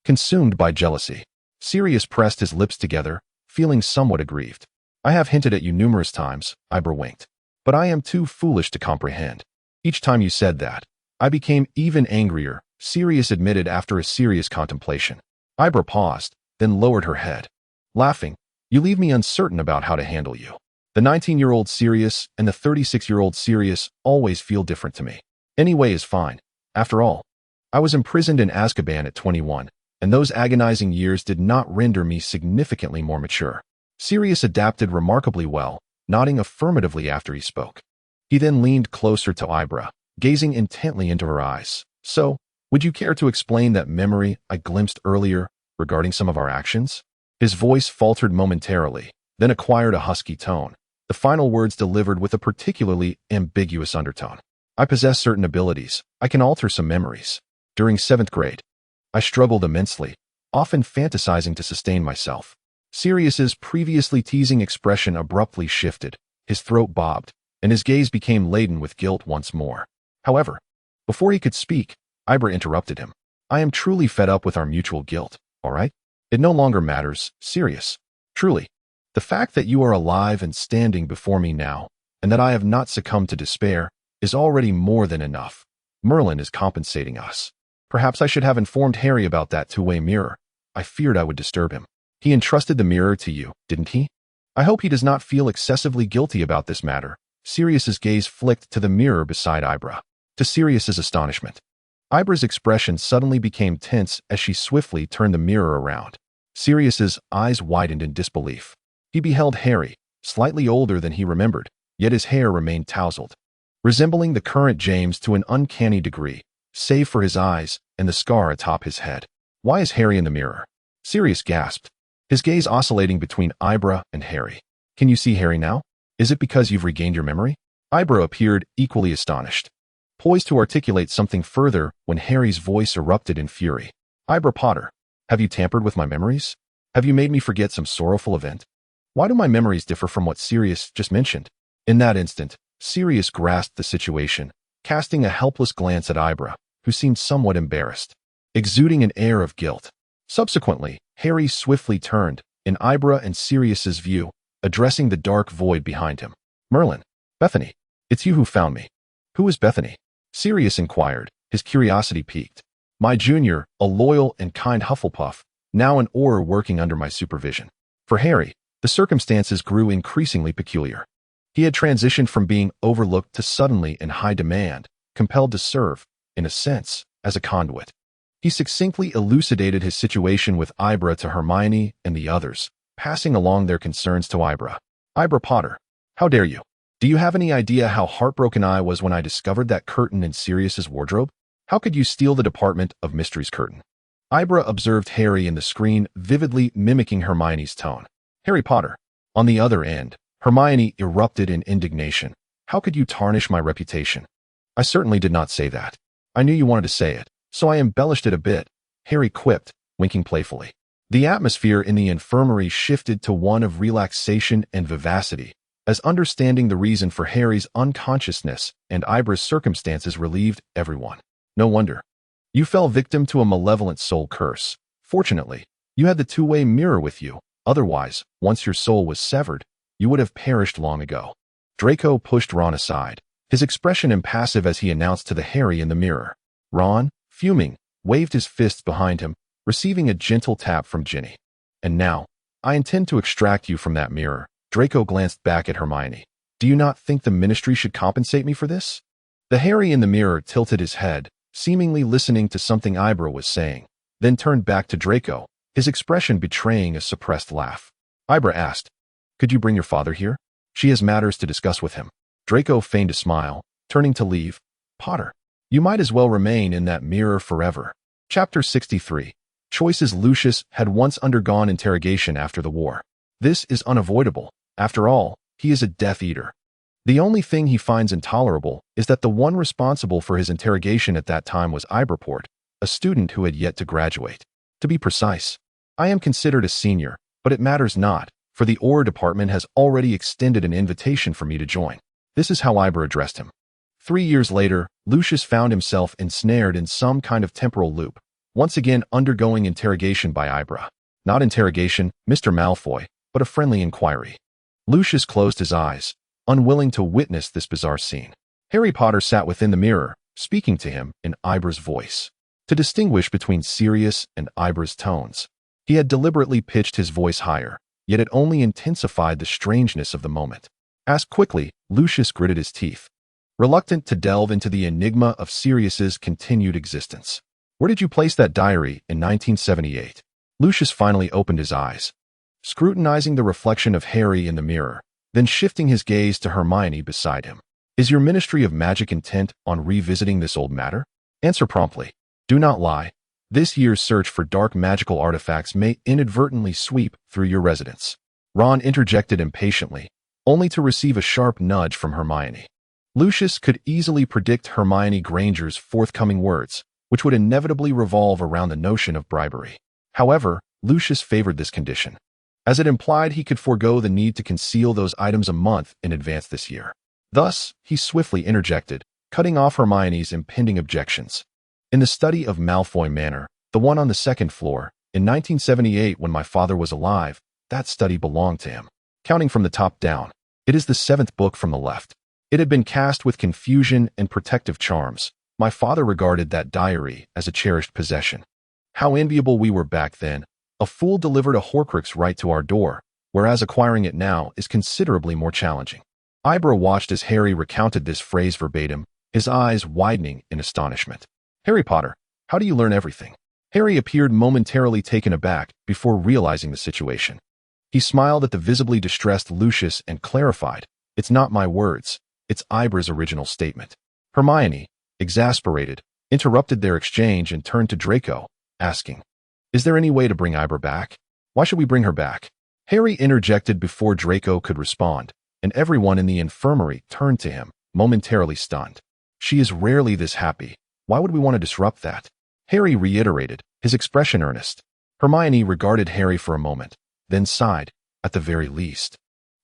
Consumed by jealousy, Sirius pressed his lips together, feeling somewhat aggrieved. I have hinted at you numerous times, Ibra winked. But I am too foolish to comprehend. Each time you said that, I became even angrier, Sirius admitted after a serious contemplation. Ibra paused, then lowered her head. Laughing, you leave me uncertain about how to handle you. The 19-year-old Sirius and the 36-year-old Sirius always feel different to me. Any way is fine. After all, I was imprisoned in Azkaban at 21, and those agonizing years did not render me significantly more mature. Sirius adapted remarkably well, nodding affirmatively after he spoke. He then leaned closer to Ibra, gazing intently into her eyes. So, would you care to explain that memory I glimpsed earlier regarding some of our actions? His voice faltered momentarily, then acquired a husky tone, the final words delivered with a particularly ambiguous undertone. I possess certain abilities. I can alter some memories. During 7th grade, I struggled immensely, often fantasizing to sustain myself. Sirius's previously teasing expression abruptly shifted, his throat bobbed, and his gaze became laden with guilt once more. However, before he could speak, Ibra interrupted him. I am truly fed up with our mutual guilt, all right? It no longer matters, Sirius. Truly. The fact that you are alive and standing before me now, and that I have not succumbed to despair, is already more than enough. Merlin is compensating us. Perhaps I should have informed Harry about that two-way mirror. I feared I would disturb him. He entrusted the mirror to you, didn't he? I hope he does not feel excessively guilty about this matter. Sirius's gaze flicked to the mirror beside Ibra. To Sirius's astonishment, Ibra's expression suddenly became tense as she swiftly turned the mirror around. Sirius's eyes widened in disbelief. He beheld Harry, slightly older than he remembered, yet his hair remained tousled, resembling the current James to an uncanny degree, save for his eyes and the scar atop his head. Why is Harry in the mirror? Sirius gasped, his gaze oscillating between Ibra and Harry. Can you see Harry now? Is it because you've regained your memory? Ibra appeared equally astonished, poised to articulate something further when Harry's voice erupted in fury. Ibra Potter, have you tampered with my memories? Have you made me forget some sorrowful event? Why do my memories differ from what Sirius just mentioned? In that instant, Sirius grasped the situation, casting a helpless glance at Ibra, who seemed somewhat embarrassed, exuding an air of guilt. Subsequently, Harry swiftly turned, in Ibra and Sirius's view, addressing the dark void behind him. Merlin, Bethany, it's you who found me. Who is Bethany? Sirius inquired, his curiosity piqued. My junior, a loyal and kind Hufflepuff, now an Auror working under my supervision. For Harry, the circumstances grew increasingly peculiar. He had transitioned from being overlooked to suddenly in high demand, compelled to serve, in a sense, as a conduit. He succinctly elucidated his situation with Ibra to Hermione and the others, passing along their concerns to Ibra. Ibra Potter, how dare you? Do you have any idea how heartbroken I was when I discovered that curtain in Sirius's wardrobe? How could you steal the Department of Mysteries curtain? Ibra observed Harry in the screen, vividly mimicking Hermione's tone. Harry Potter. On the other end, Hermione erupted in indignation. How could you tarnish my reputation? I certainly did not say that. I knew you wanted to say it, so I embellished it a bit, Harry quipped, winking playfully. The atmosphere in the infirmary shifted to one of relaxation and vivacity, as understanding the reason for Harry's unconsciousness and Ibra's circumstances relieved everyone. No wonder. You fell victim to a malevolent soul curse. Fortunately, you had the two-way mirror with you. Otherwise, once your soul was severed, you would have perished long ago. Draco pushed Ron aside, his expression impassive as he announced to the Harry in the mirror. Ron, fuming, waved his fists behind him, receiving a gentle tap from Ginny. And now, I intend to extract you from that mirror. Draco glanced back at Hermione. Do you not think the Ministry should compensate me for this? The Harry in the mirror tilted his head, seemingly listening to something Ibra was saying, then turned back to Draco, his expression betraying a suppressed laugh. Ibra asked, could you bring your father here? She has matters to discuss with him. Draco feigned a smile, turning to leave. Potter, you might as well remain in that mirror forever. Chapter 63. Choices. Lucius had once undergone interrogation after the war. This is unavoidable. After all, he is a Death Eater. The only thing he finds intolerable is that the one responsible for his interrogation at that time was Ibraport, a student who had yet to graduate. To be precise, I am considered a senior, but it matters not, for the OR department has already extended an invitation for me to join. This is how Ibra addressed him. 3 years later, Lucius found himself ensnared in some kind of temporal loop, once again undergoing interrogation by Ibra. Not interrogation, Mr. Malfoy, but a friendly inquiry. Lucius closed his eyes, unwilling to witness this bizarre scene. Harry Potter sat within the mirror, speaking to him in Ibra's voice. To distinguish between Sirius and Ibra's tones, he had deliberately pitched his voice higher, yet it only intensified the strangeness of the moment. Ask quickly, Lucius gritted his teeth, reluctant to delve into the enigma of Sirius's continued existence. Where did you place that diary in 1978? Lucius finally opened his eyes, scrutinizing the reflection of Harry in the mirror, then shifting his gaze to Hermione beside him. Is your Ministry of Magic intent on revisiting this old matter? Answer promptly. Do not lie. This year's search for dark magical artifacts may inadvertently sweep through your residence. Ron interjected impatiently, only to receive a sharp nudge from Hermione. Lucius could easily predict Hermione Granger's forthcoming words, which would inevitably revolve around the notion of bribery. However, Lucius favored this condition, as it implied he could forego the need to conceal those items a month in advance this year. Thus, he swiftly interjected, cutting off Hermione's impending objections. In the study of Malfoy Manor, the one on the second floor, in 1978 when my father was alive, that study belonged to him. Counting from the top down, it is the 7th book from the left. It had been cast with confusion and protective charms. My father regarded that diary as a cherished possession. How enviable we were back then. A fool delivered a Horcrux right to our door, whereas acquiring it now is considerably more challenging. Ibra watched as Harry recounted this phrase verbatim, his eyes widening in astonishment. Harry Potter, how do you learn everything? Harry appeared momentarily taken aback before realizing the situation. He smiled at the visibly distressed Lucius and clarified, it's not my words, it's Ibra's original statement. Hermione, exasperated, interrupted their exchange and turned to Draco, asking, is there any way to bring Ibra back? Why should we bring her back? Harry interjected before Draco could respond, and everyone in the infirmary turned to him, momentarily stunned. She is rarely this happy. Why would we want to disrupt that? Harry reiterated, his expression earnest. Hermione regarded Harry for a moment, then sighed, at the very least.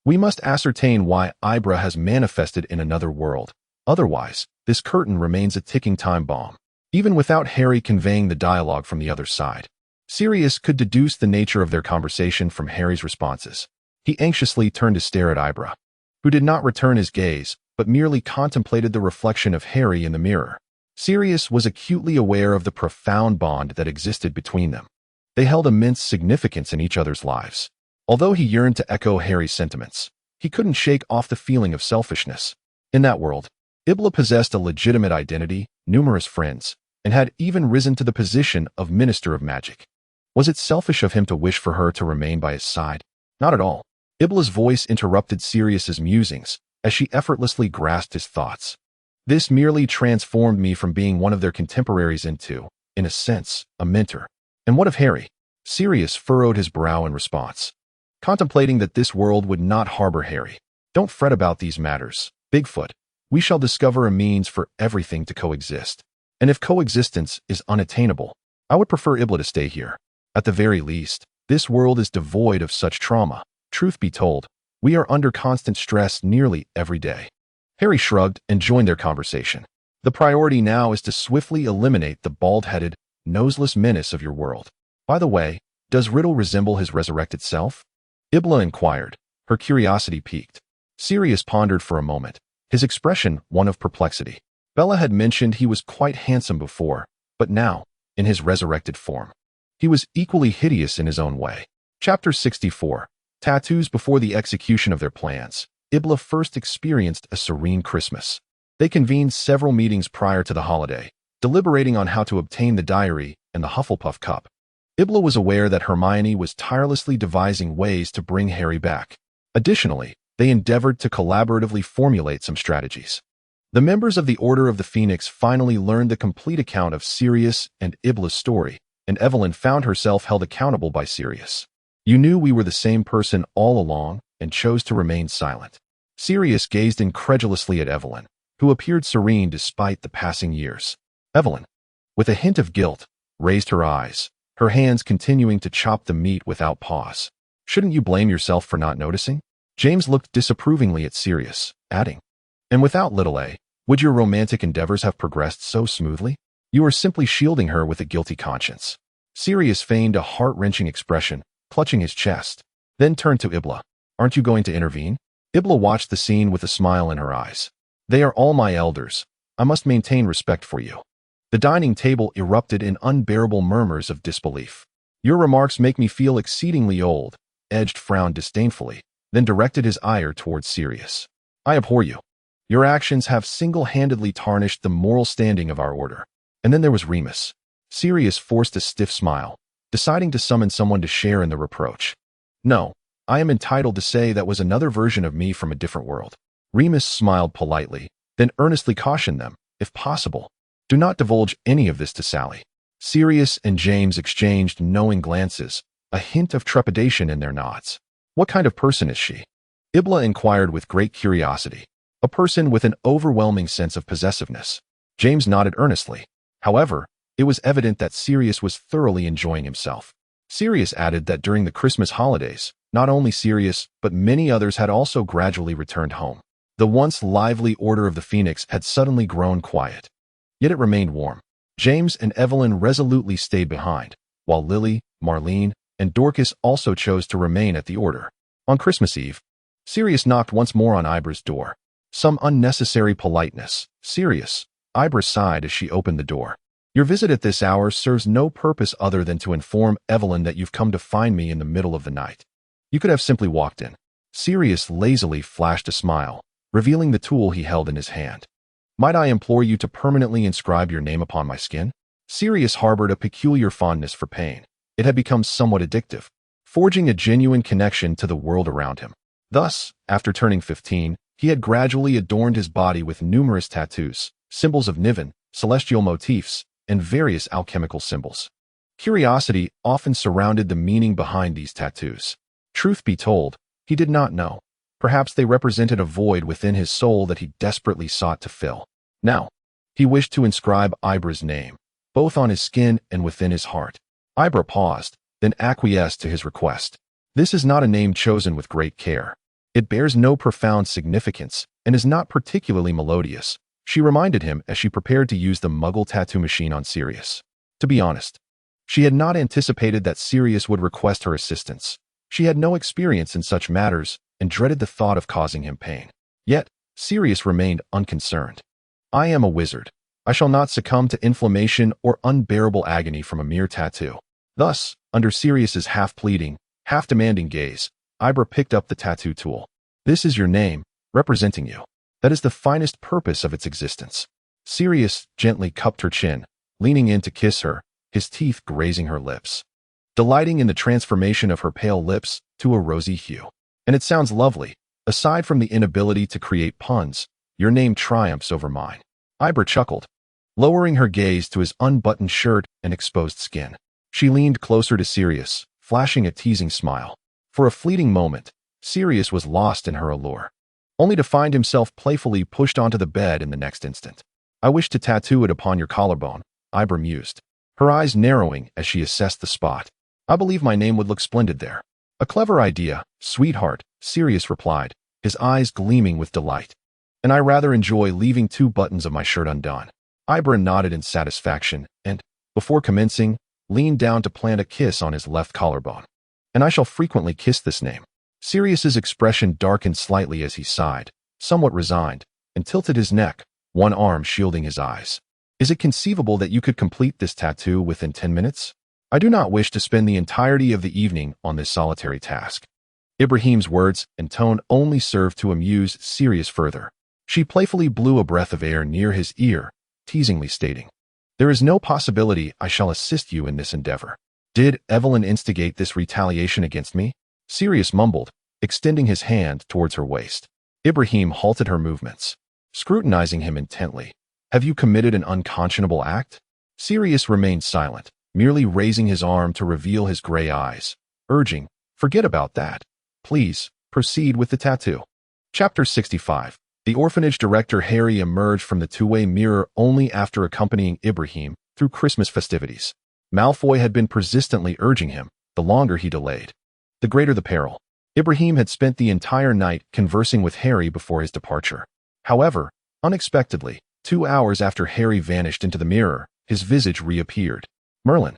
We must ascertain why Ibra has manifested in another world. Otherwise, this curtain remains a ticking time bomb. Even without Harry conveying the dialogue from the other side, Sirius could deduce the nature of their conversation from Harry's responses. He anxiously turned to stare at Ibra, who did not return his gaze, but merely contemplated the reflection of Harry in the mirror. Sirius was acutely aware of the profound bond that existed between them. They held immense significance in each other's lives. Although he yearned to echo Harry's sentiments, he couldn't shake off the feeling of selfishness. In that world, Ibla possessed a legitimate identity, numerous friends, and had even risen to the position of Minister of Magic. Was it selfish of him to wish for her to remain by his side? Not at all. Ibla's voice interrupted Sirius's musings as she effortlessly grasped his thoughts. This merely transformed me from being one of their contemporaries into, in a sense, a mentor. And what of Harry? Sirius furrowed his brow in response, contemplating that this world would not harbor Harry. Don't fret about these matters, Bigfoot. We shall discover a means for everything to coexist. And if coexistence is unattainable, I would prefer Ibla to stay here. At the very least, this world is devoid of such trauma. Truth be told, we are under constant stress nearly every day. Harry shrugged and joined their conversation. The priority now is to swiftly eliminate the bald-headed, noseless menace of your world. By the way, does Riddle resemble his resurrected self? Ibla inquired, her curiosity piqued. Sirius pondered for a moment, his expression one of perplexity. Bella had mentioned he was quite handsome before, but now, in his resurrected form, he was equally hideous in his own way. Chapter 64. Tattoos before the execution of their plans. Ibla first experienced a serene Christmas. They convened several meetings prior to the holiday, deliberating on how to obtain the diary and the Hufflepuff cup. Ibla was aware that Hermione was tirelessly devising ways to bring Harry back. Additionally, they endeavored to collaboratively formulate some strategies. The members of the Order of the Phoenix finally learned the complete account of Sirius and Ibla's story, and Evelyn found herself held accountable by Sirius. You knew we were the same person all along and chose to remain silent. Sirius gazed incredulously at Evelyn, who appeared serene despite the passing years. Evelyn, with a hint of guilt, raised her eyes, her hands continuing to chop the meat without pause. Shouldn't you blame yourself for not noticing? James looked disapprovingly at Sirius, adding, and without little A, would your romantic endeavors have progressed so smoothly? You are simply shielding her with a guilty conscience. Sirius feigned a heart-wrenching expression, clutching his chest, then turned to Ibla. Aren't you going to intervene? Ibla watched the scene with a smile in her eyes. They are all my elders. I must maintain respect for you. The dining table erupted in unbearable murmurs of disbelief. Your remarks make me feel exceedingly old. Edged frowned disdainfully, then directed his ire towards Sirius. I abhor you. Your actions have single-handedly tarnished the moral standing of our order. And then there was Remus. Sirius forced a stiff smile, deciding to summon someone to share in the reproach. No, I am entitled to say that was another version of me from a different world. Remus smiled politely, then earnestly cautioned them, if possible, do not divulge any of this to Sally. Sirius and James exchanged knowing glances, a hint of trepidation in their nods. What kind of person is she? Ibla inquired with great curiosity. A person with an overwhelming sense of possessiveness. James nodded earnestly. However, it was evident that Sirius was thoroughly enjoying himself. Sirius added that during the Christmas holidays, not only Sirius, but many others had also gradually returned home. The once lively Order of the Phoenix had suddenly grown quiet. Yet it remained warm. James and Evelyn resolutely stayed behind, while Lily, Marlene, and Dorcas also chose to remain at the Order. On Christmas Eve, Sirius knocked once more on Ibra's door. Some unnecessary politeness. Sirius, Ibra sighed as she opened the door. Your visit at this hour serves no purpose other than to inform Evelyn that you've come to find me in the middle of the night. You could have simply walked in. Sirius lazily flashed a smile, revealing the tool he held in his hand. Might I implore you to permanently inscribe your name upon my skin? Sirius harbored a peculiar fondness for pain. It had become somewhat addictive, forging a genuine connection to the world around him. Thus, after turning 15, he had gradually adorned his body with numerous tattoos, symbols of Niven, celestial motifs, and various alchemical symbols. Curiosity often surrounded the meaning behind these tattoos. Truth be told, he did not know. Perhaps they represented a void within his soul that he desperately sought to fill. Now, he wished to inscribe Ibra's name, both on his skin and within his heart. Ibra paused, then acquiesced to his request. This is not a name chosen with great care. It bears no profound significance and is not particularly melodious, she reminded him as she prepared to use the Muggle tattoo machine on Sirius. To be honest, she had not anticipated that Sirius would request her assistance. She had no experience in such matters and dreaded the thought of causing him pain. Yet, Sirius remained unconcerned. I am a wizard. I shall not succumb to inflammation or unbearable agony from a mere tattoo. Thus, under Sirius's half-pleading, half-demanding gaze, Ibra picked up the tattoo tool. This is your name, representing you. That is the finest purpose of its existence. Sirius gently cupped her chin, leaning in to kiss her, his teeth grazing her lips, delighting in the transformation of her pale lips to a rosy hue. And it sounds lovely. Aside from the inability to create puns, your name triumphs over mine. Ibra chuckled, lowering her gaze to his unbuttoned shirt and exposed skin. She leaned closer to Sirius, flashing a teasing smile. For a fleeting moment, Sirius was lost in her allure, only to find himself playfully pushed onto the bed in the next instant. I wish to tattoo it upon your collarbone, Ibra mused, her eyes narrowing as she assessed the spot. I believe my name would look splendid there. A clever idea, sweetheart, Sirius replied, his eyes gleaming with delight. And I rather enjoy leaving 2 buttons of my shirt undone. Ibra nodded in satisfaction and, before commencing, leaned down to plant a kiss on his left collarbone. And I shall frequently kiss this name. Sirius's expression darkened slightly as he sighed, somewhat resigned, and tilted his neck, one arm shielding his eyes. Is it conceivable that you could complete this tattoo within 10 minutes? I do not wish to spend the entirety of the evening on this solitary task. Ibrahim's words and tone only served to amuse Sirius further. She playfully blew a breath of air near his ear, teasingly stating, There is no possibility I shall assist you in this endeavor. Did Evelyn instigate this retaliation against me? Sirius mumbled, extending his hand towards her waist. Ibrahim halted her movements, scrutinizing him intently. Have you committed an unconscionable act? Sirius remained silent, merely raising his arm to reveal his gray eyes, urging, Forget about that. Please, proceed with the tattoo. Chapter 65. The orphanage director Harry emerged from the two-way mirror only after accompanying Ibrahim through Christmas festivities. Malfoy had been persistently urging him. The longer he delayed, the greater the peril. Ibrahim had spent the entire night conversing with Harry before his departure. However, unexpectedly, 2 hours after Harry vanished into the mirror, his visage reappeared. "Merlin,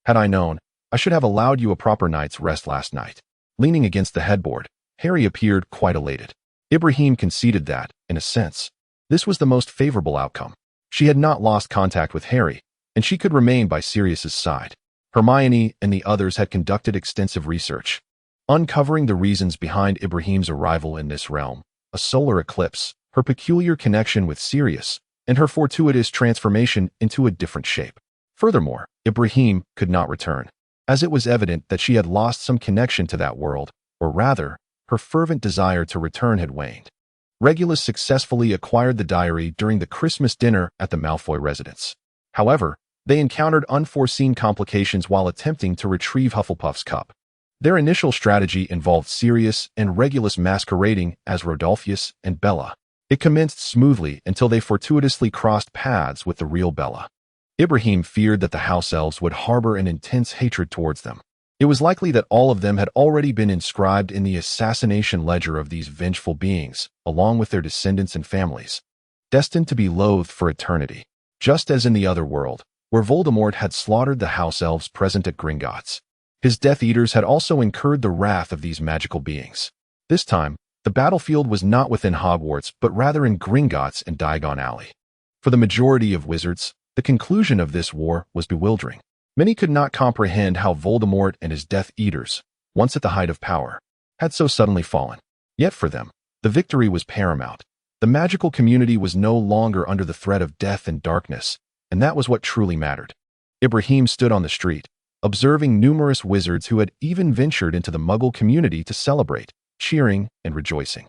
had I known, I should have allowed you a proper night's rest last night." Leaning against the headboard, Harry appeared quite elated. Ibrahim conceded that, in a sense, this was the most favorable outcome. She had not lost contact with Harry, and she could remain by Sirius's side. Hermione and the others had conducted extensive research, uncovering the reasons behind Ibrahim's arrival in this realm: a solar eclipse, her peculiar connection with Sirius, and her fortuitous transformation into a different shape. Furthermore, Ibrahim could not return, as it was evident that she had lost some connection to that world, or rather, her fervent desire to return had waned. Regulus successfully acquired the diary during the Christmas dinner at the Malfoy residence. However, they encountered unforeseen complications while attempting to retrieve Hufflepuff's cup. Their initial strategy involved Sirius and Regulus masquerading as Rodolphus and Bella. It commenced smoothly until they fortuitously crossed paths with the real Bella. Ibrahim feared that the house elves would harbor an intense hatred towards them. It was likely that all of them had already been inscribed in the assassination ledger of these vengeful beings, along with their descendants and families, destined to be loathed for eternity, just as in the other world, where Voldemort had slaughtered the house elves present at Gringotts. His Death Eaters had also incurred the wrath of these magical beings. This time, the battlefield was not within Hogwarts, but rather in Gringotts and Diagon Alley. For the majority of wizards, the conclusion of this war was bewildering. Many could not comprehend how Voldemort and his Death Eaters, once at the height of power, had so suddenly fallen. Yet for them, the victory was paramount. The magical community was no longer under the threat of death and darkness, and that was what truly mattered. Ibrahim stood on the street, observing numerous wizards who had even ventured into the Muggle community to celebrate, cheering and rejoicing.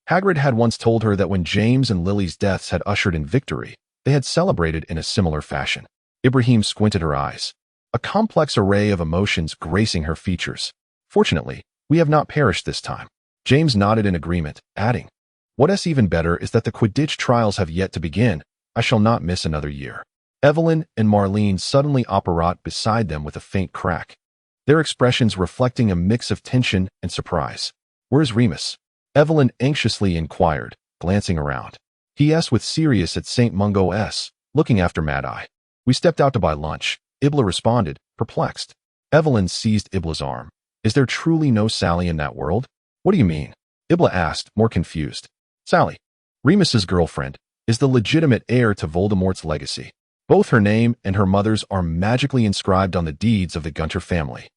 Hagrid had once told her that when James and Lily's deaths had ushered in victory, they had celebrated in a similar fashion. Ibrahim squinted her eyes, a complex array of emotions gracing her features. "Fortunately, we have not perished this time." James nodded in agreement, adding, "What's even better is that the Quidditch trials have yet to begin. I shall not miss another year." Evelyn and Marlene suddenly apparat beside them with a faint crack, their expressions reflecting a mix of tension and surprise. "Where's Remus?" Evelyn anxiously inquired, glancing around. "He's with Sirius at St. Mungo's, looking after Mad Eye." "We stepped out to buy lunch," Ibla responded, perplexed. Evelyn seized Ibla's arm. "Is there truly no Sally in that world?" "What do you mean?" Ibla asked, more confused. "Sally, Remus's girlfriend, is the legitimate heir to Voldemort's legacy. Both her name and her mother's are magically inscribed on the deeds of the Gunter family."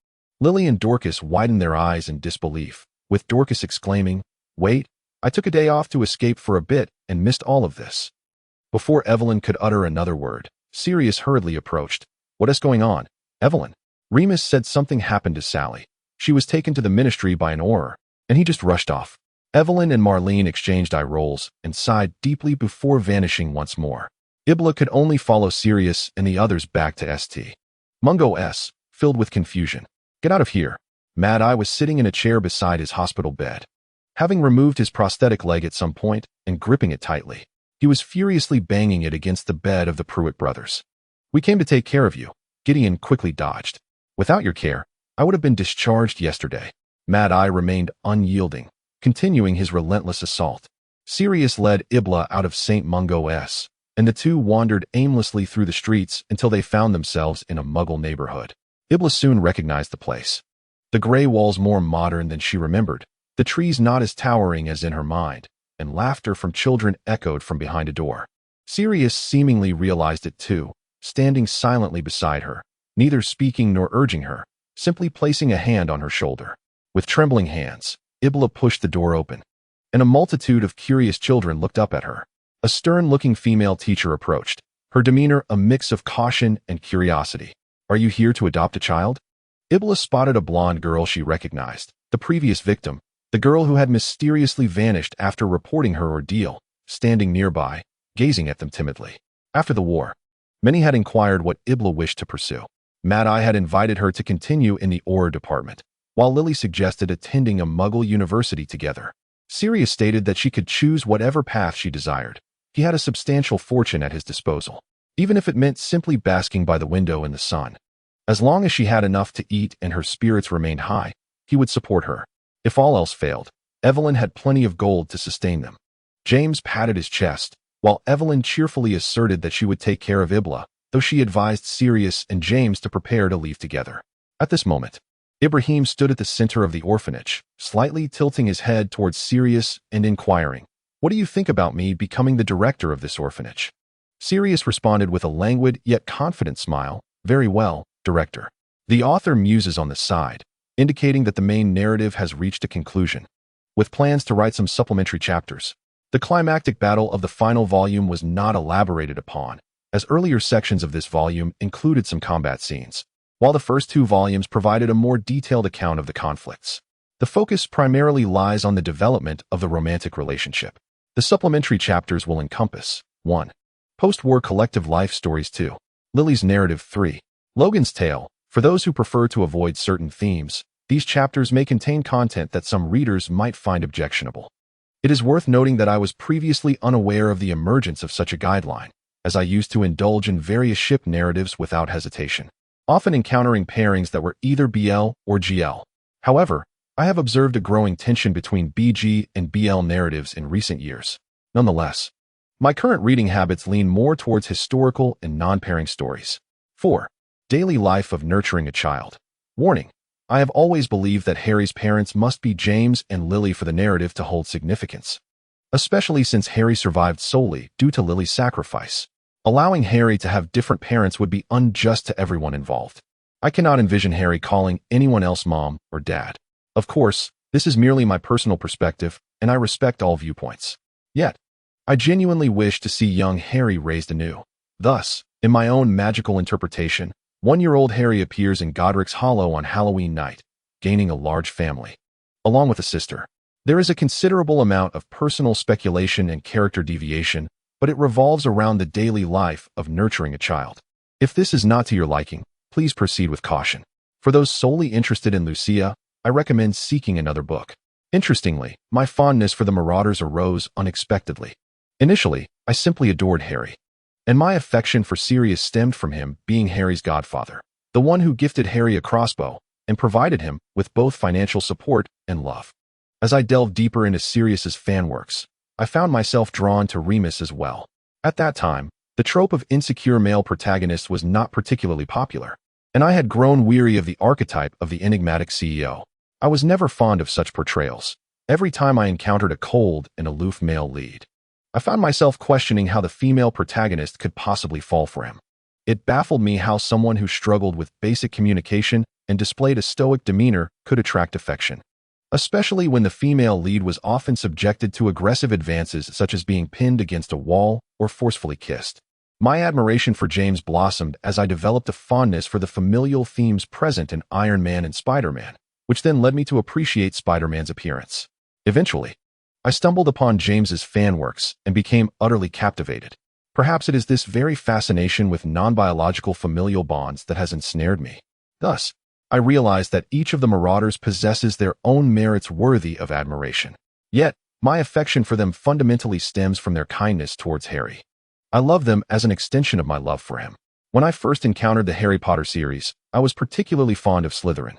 Lily and Dorcas widened their eyes in disbelief, with Dorcas exclaiming, "Wait, I took a day off to escape for a bit and missed all of this." Before Evelyn could utter another word, Sirius hurriedly approached. "What is going on, Evelyn?" "Remus said something happened to Sally. She was taken to the ministry by an Auror, and he just rushed off." Evelyn and Marlene exchanged eye rolls and sighed deeply before vanishing once more. Ibla could only follow Sirius and the others back to St. Mungo's, filled with confusion. "Get out of here." Mad Eye was sitting in a chair beside his hospital bed. Having removed his prosthetic leg at some point and gripping it tightly, he was furiously banging it against the bed of the Pruitt brothers. "We came to take care of you." Gideon quickly dodged. "Without your care, I would have been discharged yesterday." Mad Eye remained unyielding, continuing his relentless assault. Sirius led Ibla out of St. Mungo's, and the two wandered aimlessly through the streets until they found themselves in a Muggle neighborhood. Ibla soon recognized the place. The gray walls more modern than she remembered, the trees not as towering as in her mind, and laughter from children echoed from behind a door. Sirius seemingly realized it too, standing silently beside her, neither speaking nor urging her, simply placing a hand on her shoulder. With trembling hands, Ibla pushed the door open, and a multitude of curious children looked up at her. A stern-looking female teacher approached, her demeanor a mix of caution and curiosity. "Are you here to adopt a child?" Ibla spotted a blonde girl she recognized, the previous victim, the girl who had mysteriously vanished after reporting her ordeal, standing nearby, gazing at them timidly. After the war, many had inquired what Ibla wished to pursue. Mad Eye had invited her to continue in the Auror department, while Lily suggested attending a Muggle university together. Sirius stated that she could choose whatever path she desired. He had a substantial fortune at his disposal. even if it meant simply basking by the window in the sun. As long as she had enough to eat and her spirits remained high, he would support her. If all else failed, Evelyn had plenty of gold to sustain them. James patted his chest, while Evelyn cheerfully asserted that she would take care of Ibla, though she advised Sirius and James to prepare to leave together. At this moment, Ibrahim stood at the center of the orphanage, slightly tilting his head towards Sirius and inquiring, "What do you think about me becoming the director of this orphanage?" Sirius responded with a languid yet confident smile, "Very well, director." The author muses on the side, indicating that the main narrative has reached a conclusion, with plans to write some supplementary chapters. The climactic battle of the final volume was not elaborated upon, as earlier sections of this volume included some combat scenes, while the first two volumes provided a more detailed account of the conflicts. The focus primarily lies on the development of the romantic relationship. The supplementary chapters will encompass 1. Post-war collective life stories. 2. Lily's narrative. 3. Logan's tale. For those who prefer to avoid certain themes, these chapters may contain content that some readers might find objectionable. It is worth noting that I was previously unaware of the emergence of such a guideline, as I used to indulge in various ship narratives without hesitation, often encountering pairings that were either BL or GL. However, I have observed a growing tension between BG and BL narratives in recent years. Nonetheless, my current reading habits lean more towards historical and non-pairing stories. 4. Daily life of nurturing a child. Warning: I have always believed that Harry's parents must be James and Lily for the narrative to hold significance, especially since Harry survived solely due to Lily's sacrifice. Allowing Harry to have different parents would be unjust to everyone involved. I cannot envision Harry calling anyone else mom or dad. Of course, this is merely my personal perspective, and I respect all viewpoints. Yet, I genuinely wish to see young Harry raised anew. Thus, in my own magical interpretation, 1-year-old Harry appears in Godric's Hollow on Halloween night, gaining a large family, along with a sister. There is a considerable amount of personal speculation and character deviation, but it revolves around the daily life of nurturing a child. If this is not to your liking, please proceed with caution. For those solely interested in Lucia, I recommend seeking another book. Interestingly, my fondness for the Marauders arose unexpectedly. Initially, I simply adored Harry, and my affection for Sirius stemmed from him being Harry's godfather, the one who gifted Harry a crossbow and provided him with both financial support and love. As I delved deeper into Sirius's fan works, I found myself drawn to Remus as well. At that time, the trope of insecure male protagonist was not particularly popular, and I had grown weary of the archetype of the enigmatic CEO. I was never fond of such portrayals. Every time I encountered a cold and aloof male lead, I found myself questioning how the female protagonist could possibly fall for him. It baffled me how someone who struggled with basic communication and displayed a stoic demeanor could attract affection, especially when the female lead was often subjected to aggressive advances such as being pinned against a wall or forcefully kissed. My admiration for James blossomed as I developed a fondness for the familial themes present in Iron Man and Spider-Man, which then led me to appreciate Spider-Man's appearance. Eventually, I stumbled upon James's fan works and became utterly captivated. Perhaps it is this very fascination with non-biological familial bonds that has ensnared me. Thus, I realized that each of the Marauders possesses their own merits worthy of admiration. Yet, my affection for them fundamentally stems from their kindness towards Harry. I love them as an extension of my love for him. When I first encountered the Harry Potter series, I was particularly fond of Slytherin,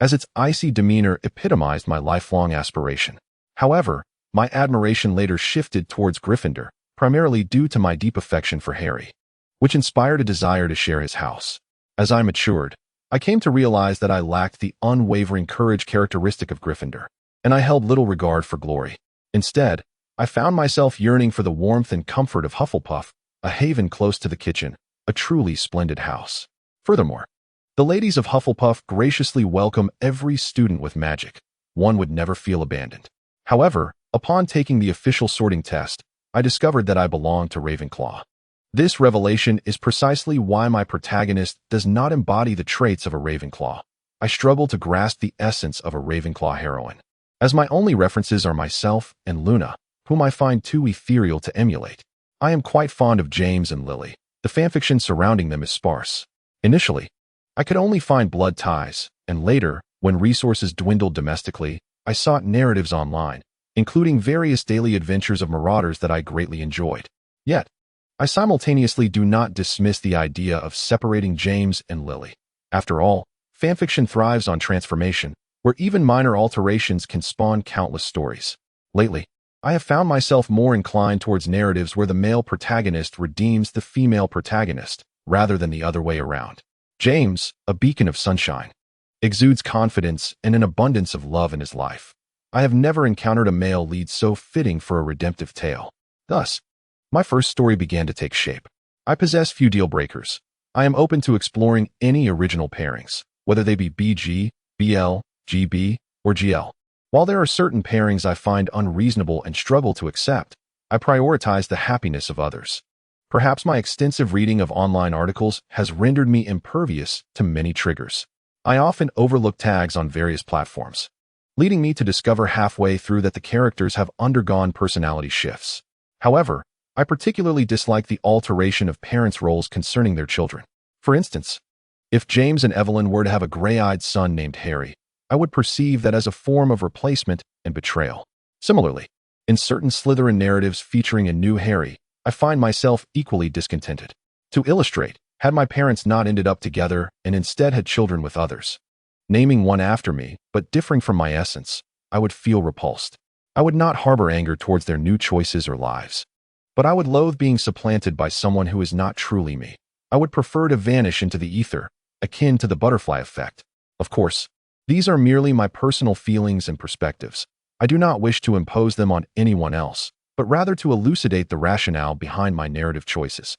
as its icy demeanor epitomized my lifelong aspiration. However, my admiration later shifted towards Gryffindor, primarily due to my deep affection for Harry, which inspired a desire to share his house. As I matured, I came to realize that I lacked the unwavering courage characteristic of Gryffindor, and I held little regard for glory. Instead, I found myself yearning for the warmth and comfort of Hufflepuff, a haven close to the kitchen, a truly splendid house. Furthermore, the ladies of Hufflepuff graciously welcome every student with magic. One would never feel abandoned. However, upon taking the official sorting test, I discovered that I belonged to Ravenclaw. This revelation is precisely why my protagonist does not embody the traits of a Ravenclaw. I struggle to grasp the essence of a Ravenclaw heroine, as my only references are myself and Luna, whom I find too ethereal to emulate. I am quite fond of James and Lily. The fanfiction surrounding them is sparse. Initially, I could only find blood ties, and later, when resources dwindled domestically, I sought narratives online, including various daily adventures of Marauders that I greatly enjoyed. Yet, I simultaneously do not dismiss the idea of separating James and Lily. After all, fanfiction thrives on transformation, where even minor alterations can spawn countless stories. Lately, I have found myself more inclined towards narratives where the male protagonist redeems the female protagonist, rather than the other way around. James, a beacon of sunshine, exudes confidence and an abundance of love in his life. I have never encountered a male lead so fitting for a redemptive tale. Thus, my first story began to take shape. I possess few deal breakers. I am open to exploring any original pairings, whether they be BG, BL, GB, or GL. While there are certain pairings I find unreasonable and struggle to accept, I prioritize the happiness of others. Perhaps my extensive reading of online articles has rendered me impervious to many triggers. I often overlook tags on various platforms, leading me to discover halfway through that the characters have undergone personality shifts. However, I particularly dislike the alteration of parents' roles concerning their children. For instance, if James and Evelyn were to have a gray-eyed son named Harry, I would perceive that as a form of replacement and betrayal. Similarly, in certain Slytherin narratives featuring a new Harry, I find myself equally discontented. To illustrate, had my parents not ended up together and instead had children with others, naming one after me, but differing from my essence, I would feel repulsed. I would not harbor anger towards their new choices or lives, but I would loathe being supplanted by someone who is not truly me. I would prefer to vanish into the ether, akin to the butterfly effect. Of course, these are merely my personal feelings and perspectives. I do not wish to impose them on anyone else, but rather to elucidate the rationale behind my narrative choices,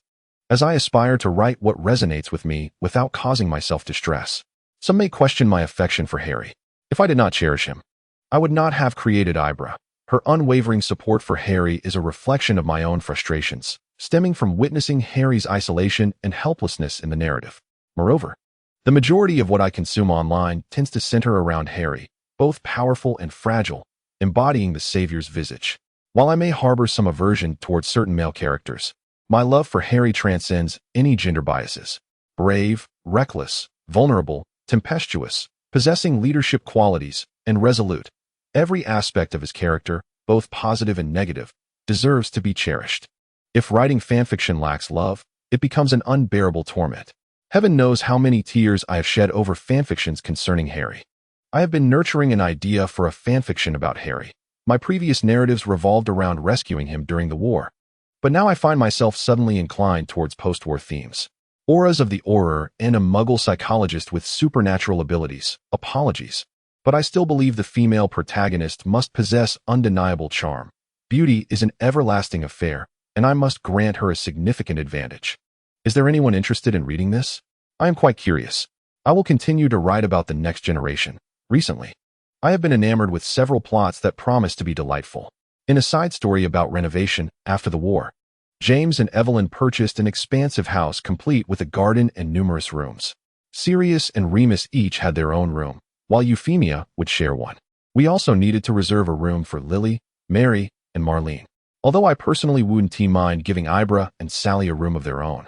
as I aspire to write what resonates with me without causing myself distress. Some may question my affection for Harry. If I did not cherish him, I would not have created Ibra. Her unwavering support for Harry is a reflection of my own frustrations, stemming from witnessing Harry's isolation and helplessness in the narrative. Moreover, the majority of what I consume online tends to center around Harry, both powerful and fragile, embodying the savior's visage. While I may harbor some aversion towards certain male characters, my love for Harry transcends any gender biases. Brave, reckless, vulnerable, tempestuous, possessing leadership qualities, and resolute, every aspect of his character, both positive and negative, deserves to be cherished. If writing fanfiction lacks love, it becomes an unbearable torment. Heaven knows how many tears I have shed over fanfictions concerning Harry. I have been nurturing an idea for a fanfiction about Harry. My previous narratives revolved around rescuing him during the war, but now I find myself suddenly inclined towards post-war themes. Auras of the Auror and a muggle psychologist with supernatural abilities. Apologies. But I still believe the female protagonist must possess undeniable charm. Beauty is an everlasting affair, and I must grant her a significant advantage. Is there anyone interested in reading this? I am quite curious. I will continue to write about the next generation. Recently, I have been enamored with several plots that promise to be delightful. In a side story about renovation after the war, James and Evelyn purchased an expansive house complete with a garden and numerous rooms. Sirius and Remus each had their own room, while Euphemia would share one. We also needed to reserve a room for Lily, Mary, and Marlene. Although I personally wouldn't mind giving Ibra and Sally a room of their own,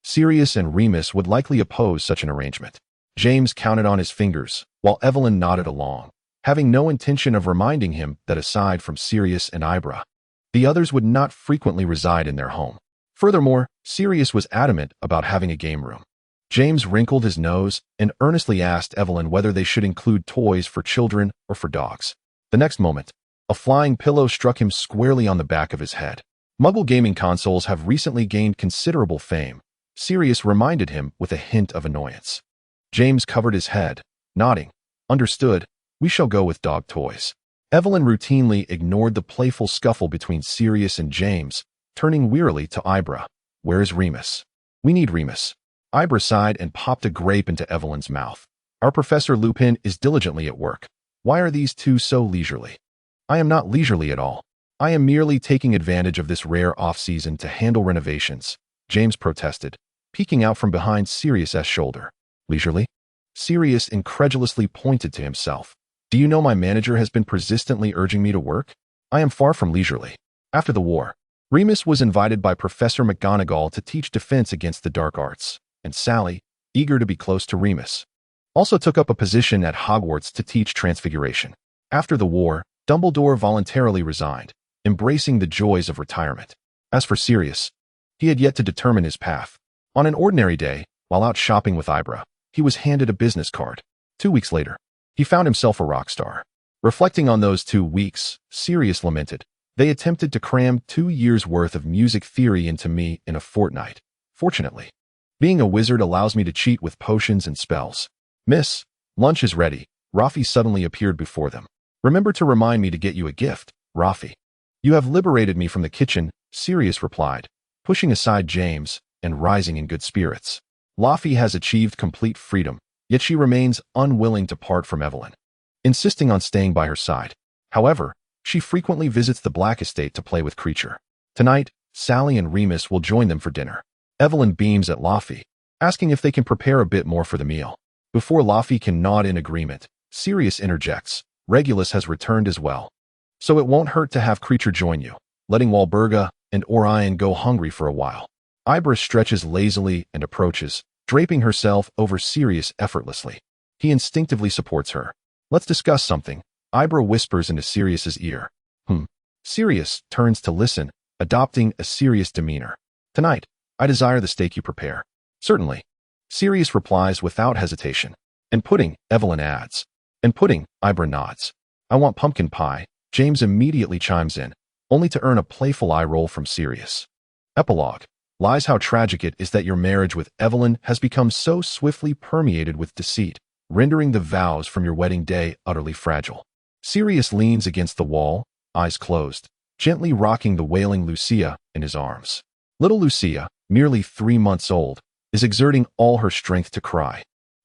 Sirius and Remus would likely oppose such an arrangement. James counted on his fingers, while Evelyn nodded along, having no intention of reminding him that aside from Sirius and Ibra, the others would not frequently reside in their home. Furthermore, Sirius was adamant about having a game room. James wrinkled his nose and earnestly asked Evelyn whether they should include toys for children or for dogs. The next moment, a flying pillow struck him squarely on the back of his head. Muggle gaming consoles have recently gained considerable fame, Sirius reminded him with a hint of annoyance. James covered his head, nodding. Understood, we shall go with dog toys. Evelyn routinely ignored the playful scuffle between Sirius and James, turning wearily to Ibra. Where is Remus? We need Remus. Ibra sighed and popped a grape into Evelyn's mouth. Our Professor Lupin is diligently at work. Why are these two so leisurely? I am not leisurely at all. I am merely taking advantage of this rare off-season to handle renovations, James protested, peeking out from behind Sirius's shoulder. Leisurely? Sirius incredulously pointed to himself. Do you know my manager has been persistently urging me to work? I am far from leisurely. After the war, Remus was invited by Professor McGonagall to teach defense against the dark arts, and Sally, eager to be close to Remus, also took up a position at Hogwarts to teach transfiguration. After the war, Dumbledore voluntarily resigned, embracing the joys of retirement. As for Sirius, He had yet to determine his path. On an ordinary day, while out shopping with Ibra, he was handed a business card. 2 weeks later, he found himself a rock star. Reflecting on those 2 weeks, Sirius lamented, "They attempted to cram 2 years' worth of music theory into me in a fortnight. Fortunately, being a wizard allows me to cheat with potions and spells." "Miss, lunch is ready." Rafi suddenly appeared before them. "Remember to remind me to get you a gift, Rafi." "You have liberated me from the kitchen," Sirius replied, pushing aside James and rising in good spirits. Rafi has achieved complete freedom, yet she remains unwilling to part from Evelyn, insisting on staying by her side. However, she frequently visits the Black Estate to play with Creature. Tonight, Sally and Remus will join them for dinner. Evelyn beams at Rafi, asking if they can prepare a bit more for the meal. Before Rafi can nod in agreement, Sirius interjects, "Regulus has returned as well. So it won't hurt to have Creature join you," letting Walburga and Orion go hungry for a while. Ibra stretches lazily and approaches, draping herself over Sirius effortlessly. He instinctively supports her. "Let's discuss something," Ibra whispers into Sirius's ear. Sirius turns to listen, adopting a serious demeanor. "Tonight, I desire the steak you prepare." "Certainly." Sirius replies without hesitation. "And pudding," Evelyn adds. "And pudding," Ibra nods. "I want pumpkin pie," James immediately chimes in, only to earn a playful eye roll from Sirius. Epilogue. Lies how tragic it is that your marriage with Evelyn has become so swiftly permeated with deceit, rendering the vows from your wedding day utterly fragile. Sirius leans against the wall, eyes closed, gently rocking the wailing Lucia in his arms. Little Lucia, merely 3 months old, is exerting all her strength to cry,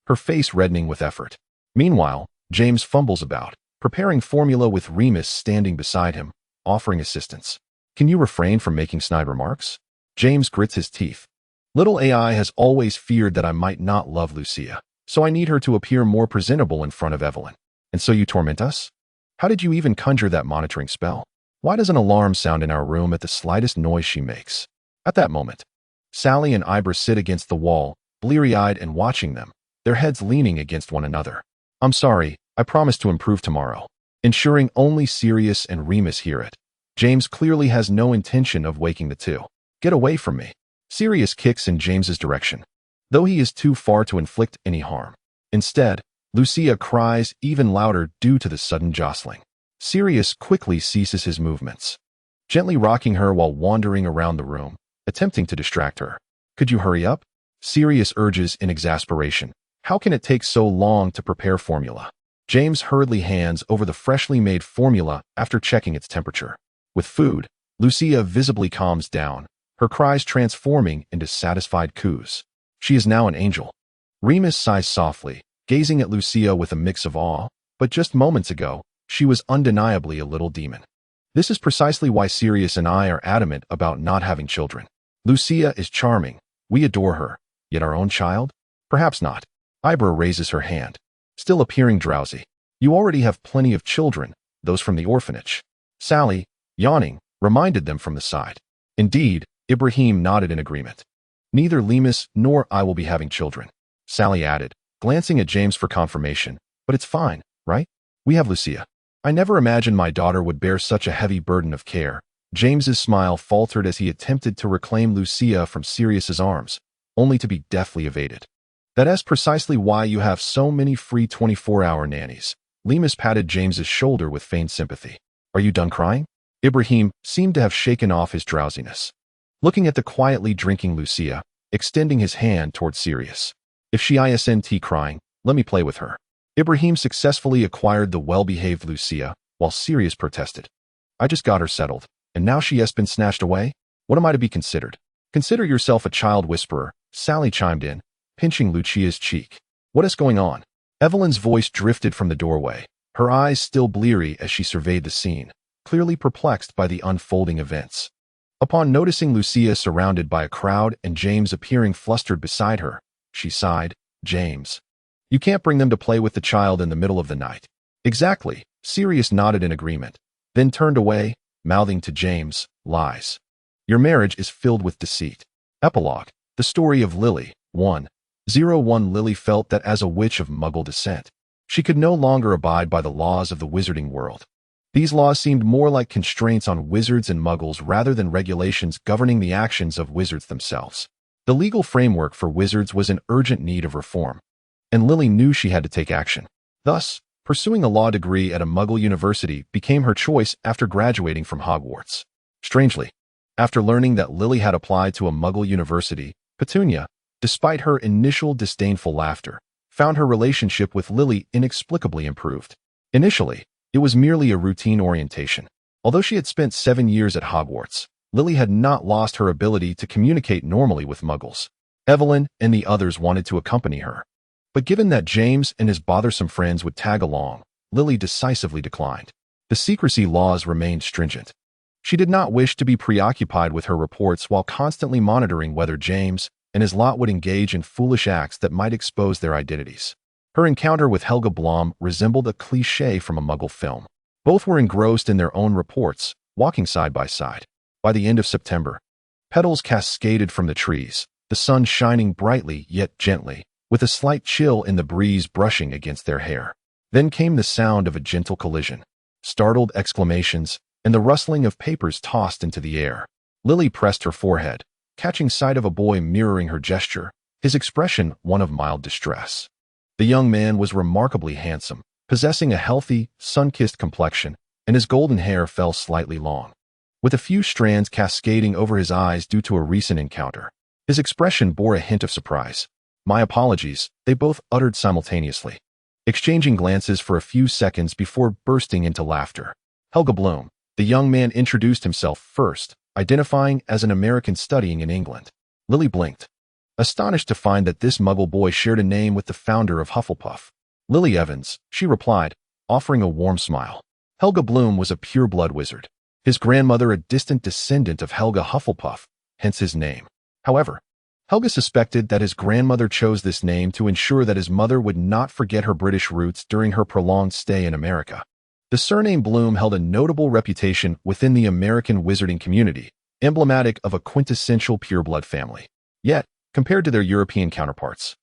her face reddening with effort. Meanwhile, James fumbles about, preparing formula with Remus standing beside him, offering assistance. "Can you refrain from making snide remarks?" James grits his teeth. "Little AI has always feared that I might not love Lucia, so I need her to appear more presentable in front of Evelyn. And so you torment us? How did you even conjure that monitoring spell? Why does an alarm sound in our room at the slightest noise she makes?" At that moment, Sally and Ibra sit against the wall, bleary-eyed and watching them, their heads leaning against one another. "I'm sorry, I promise to improve tomorrow," ensuring only Sirius and Remus hear it. James clearly has no intention of waking the two. "Get away from me." Sirius kicks in James's direction, though he is too far to inflict any harm. Instead, Lucia cries even louder due to the sudden jostling. Sirius quickly ceases his movements, gently rocking her while wandering around the room, attempting to distract her. "Could you hurry up?" Sirius urges in exasperation. "How can it take so long to prepare formula?" James hurriedly hands over the freshly made formula after checking its temperature. With food, Lucia visibly calms down, her cries transforming into satisfied coos. She is now an angel. Remus sighs softly, gazing at Lucia with a mix of awe, but just moments ago, she was undeniably a little demon. This is precisely why Sirius and I are adamant about not having children. Lucia is charming, we adore her, yet our own child? Perhaps not. Ibra raises her hand, still appearing drowsy. "You already have plenty of children, those from the orphanage." Sally, yawning, reminded them from the side. Indeed, Ibrahim nodded in agreement. "Neither Lemus nor I will be having children," Sally added, glancing at James for confirmation. "But it's fine, right? We have Lucia." "I never imagined my daughter would bear such a heavy burden of care." James's smile faltered as he attempted to reclaim Lucia from Sirius's arms, only to be deftly evaded. "That's precisely why you have so many free 24-hour nannies." Lemus patted James's shoulder with feigned sympathy. "Are you done crying?" Ibrahim seemed to have shaken off his drowsiness, looking at the quietly drinking Lucia, extending his hand toward Sirius. "If she isn't crying, let me play with her." Ibrahim successfully acquired the well-behaved Lucia, while Sirius protested. "I just got her settled, and now she has been snatched away? What am I to be considered?" "Consider yourself a child whisperer," Sally chimed in, pinching Lucia's cheek. "What is going on?" Evelyn's voice drifted from the doorway, her eyes still bleary as she surveyed the scene, clearly perplexed by the unfolding events. Upon noticing Lucia surrounded by a crowd and James appearing flustered beside her, she sighed. "James, you can't bring them to play with the child in the middle of the night." "Exactly," Sirius nodded in agreement, then turned away, mouthing to James, "Lies. Your marriage is filled with deceit." Epilogue. The story of Lily, 101. Lily felt that as a witch of Muggle descent, she could no longer abide by the laws of the wizarding world. These laws seemed more like constraints on wizards and muggles rather than regulations governing the actions of wizards themselves. The legal framework for wizards was in urgent need of reform, and Lily knew she had to take action. Thus, pursuing a law degree at a Muggle university became her choice after graduating from Hogwarts. Strangely, after learning that Lily had applied to a Muggle university, Petunia, despite her initial disdainful laughter, found her relationship with Lily inexplicably improved. Initially, it was merely a routine orientation. Although she had spent 7 years at Hogwarts, Lily had not lost her ability to communicate normally with Muggles. Evelyn and the others wanted to accompany her. But given that James and his bothersome friends would tag along, Lily decisively declined. The secrecy laws remained stringent. She did not wish to be preoccupied with her reports while constantly monitoring whether James and his lot would engage in foolish acts that might expose their identities. Her encounter with Helga Blom resembled a cliché from a Muggle film. Both were engrossed in their own reports, walking side by side. By the end of September, petals cascaded from the trees, the sun shining brightly yet gently, with a slight chill in the breeze brushing against their hair. Then came the sound of a gentle collision, startled exclamations, and the rustling of papers tossed into the air. Lily pressed her forehead, catching sight of a boy mirroring her gesture, his expression one of mild distress. The young man was remarkably handsome, possessing a healthy, sun-kissed complexion, and his golden hair fell slightly long, with a few strands cascading over his eyes due to a recent encounter. His expression bore a hint of surprise. "My apologies," they both uttered simultaneously, exchanging glances for a few seconds before bursting into laughter. Helga Bloom, the young man introduced himself first, identifying as an American studying in England. Lily blinked, astonished to find that this Muggle boy shared a name with the founder of Hufflepuff. "Lily Evans," she replied, offering a warm smile. Helga Bloom was a pure-blood wizard, his grandmother a distant descendant of Helga Hufflepuff, hence his name. However, Helga suspected that his grandmother chose this name to ensure that his mother would not forget her British roots during her prolonged stay in America. The surname Bloom held a notable reputation within the American wizarding community, emblematic of a quintessential pureblood family. Yet, compared to their European counterparts,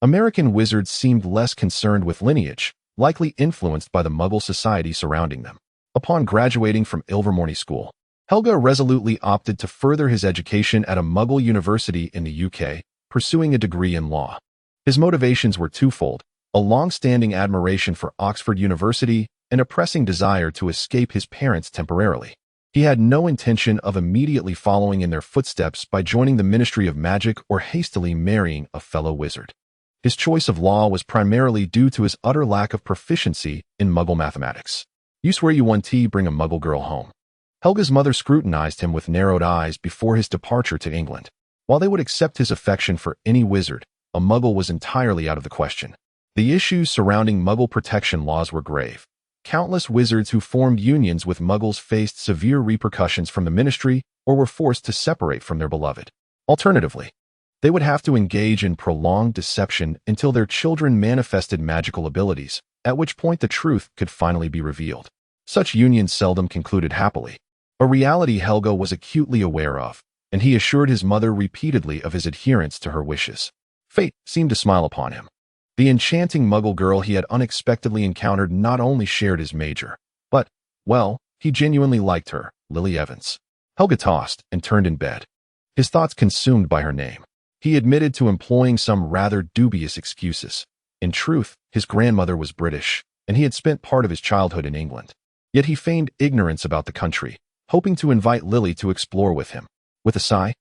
American wizards seemed less concerned with lineage, likely influenced by the Muggle society surrounding them. Upon graduating from Ilvermorny School, Helga resolutely opted to further his education at a Muggle university in the UK, pursuing a degree in law. His motivations were twofold: a long-standing admiration for Oxford University and a pressing desire to escape his parents temporarily. He had no intention of immediately following in their footsteps by joining the Ministry of Magic or hastily marrying a fellow wizard. His choice of law was primarily due to his utter lack of proficiency in Muggle mathematics. "You swear you won tea, bring a Muggle girl home." Helga's mother scrutinized him with narrowed eyes before his departure to England. While they would accept his affection for any wizard, a Muggle was entirely out of the question. The issues surrounding Muggle protection laws were grave. Countless wizards who formed unions with Muggles faced severe repercussions from the ministry or were forced to separate from their beloved. Alternatively, they would have to engage in prolonged deception until their children manifested magical abilities, at which point the truth could finally be revealed. Such unions seldom concluded happily, a reality Helga was acutely aware of, and he assured his mother repeatedly of his adherence to her wishes. Fate seemed to smile upon him. The enchanting Muggle girl he had unexpectedly encountered not only shared his major, but, well, he genuinely liked her, Lily Evans. Helga tossed and turned in bed, his thoughts consumed by her name. He admitted to employing some rather dubious excuses. In truth, his grandmother was British, and he had spent part of his childhood in England. Yet he feigned ignorance about the country, hoping to invite Lily to explore with him. With a sigh,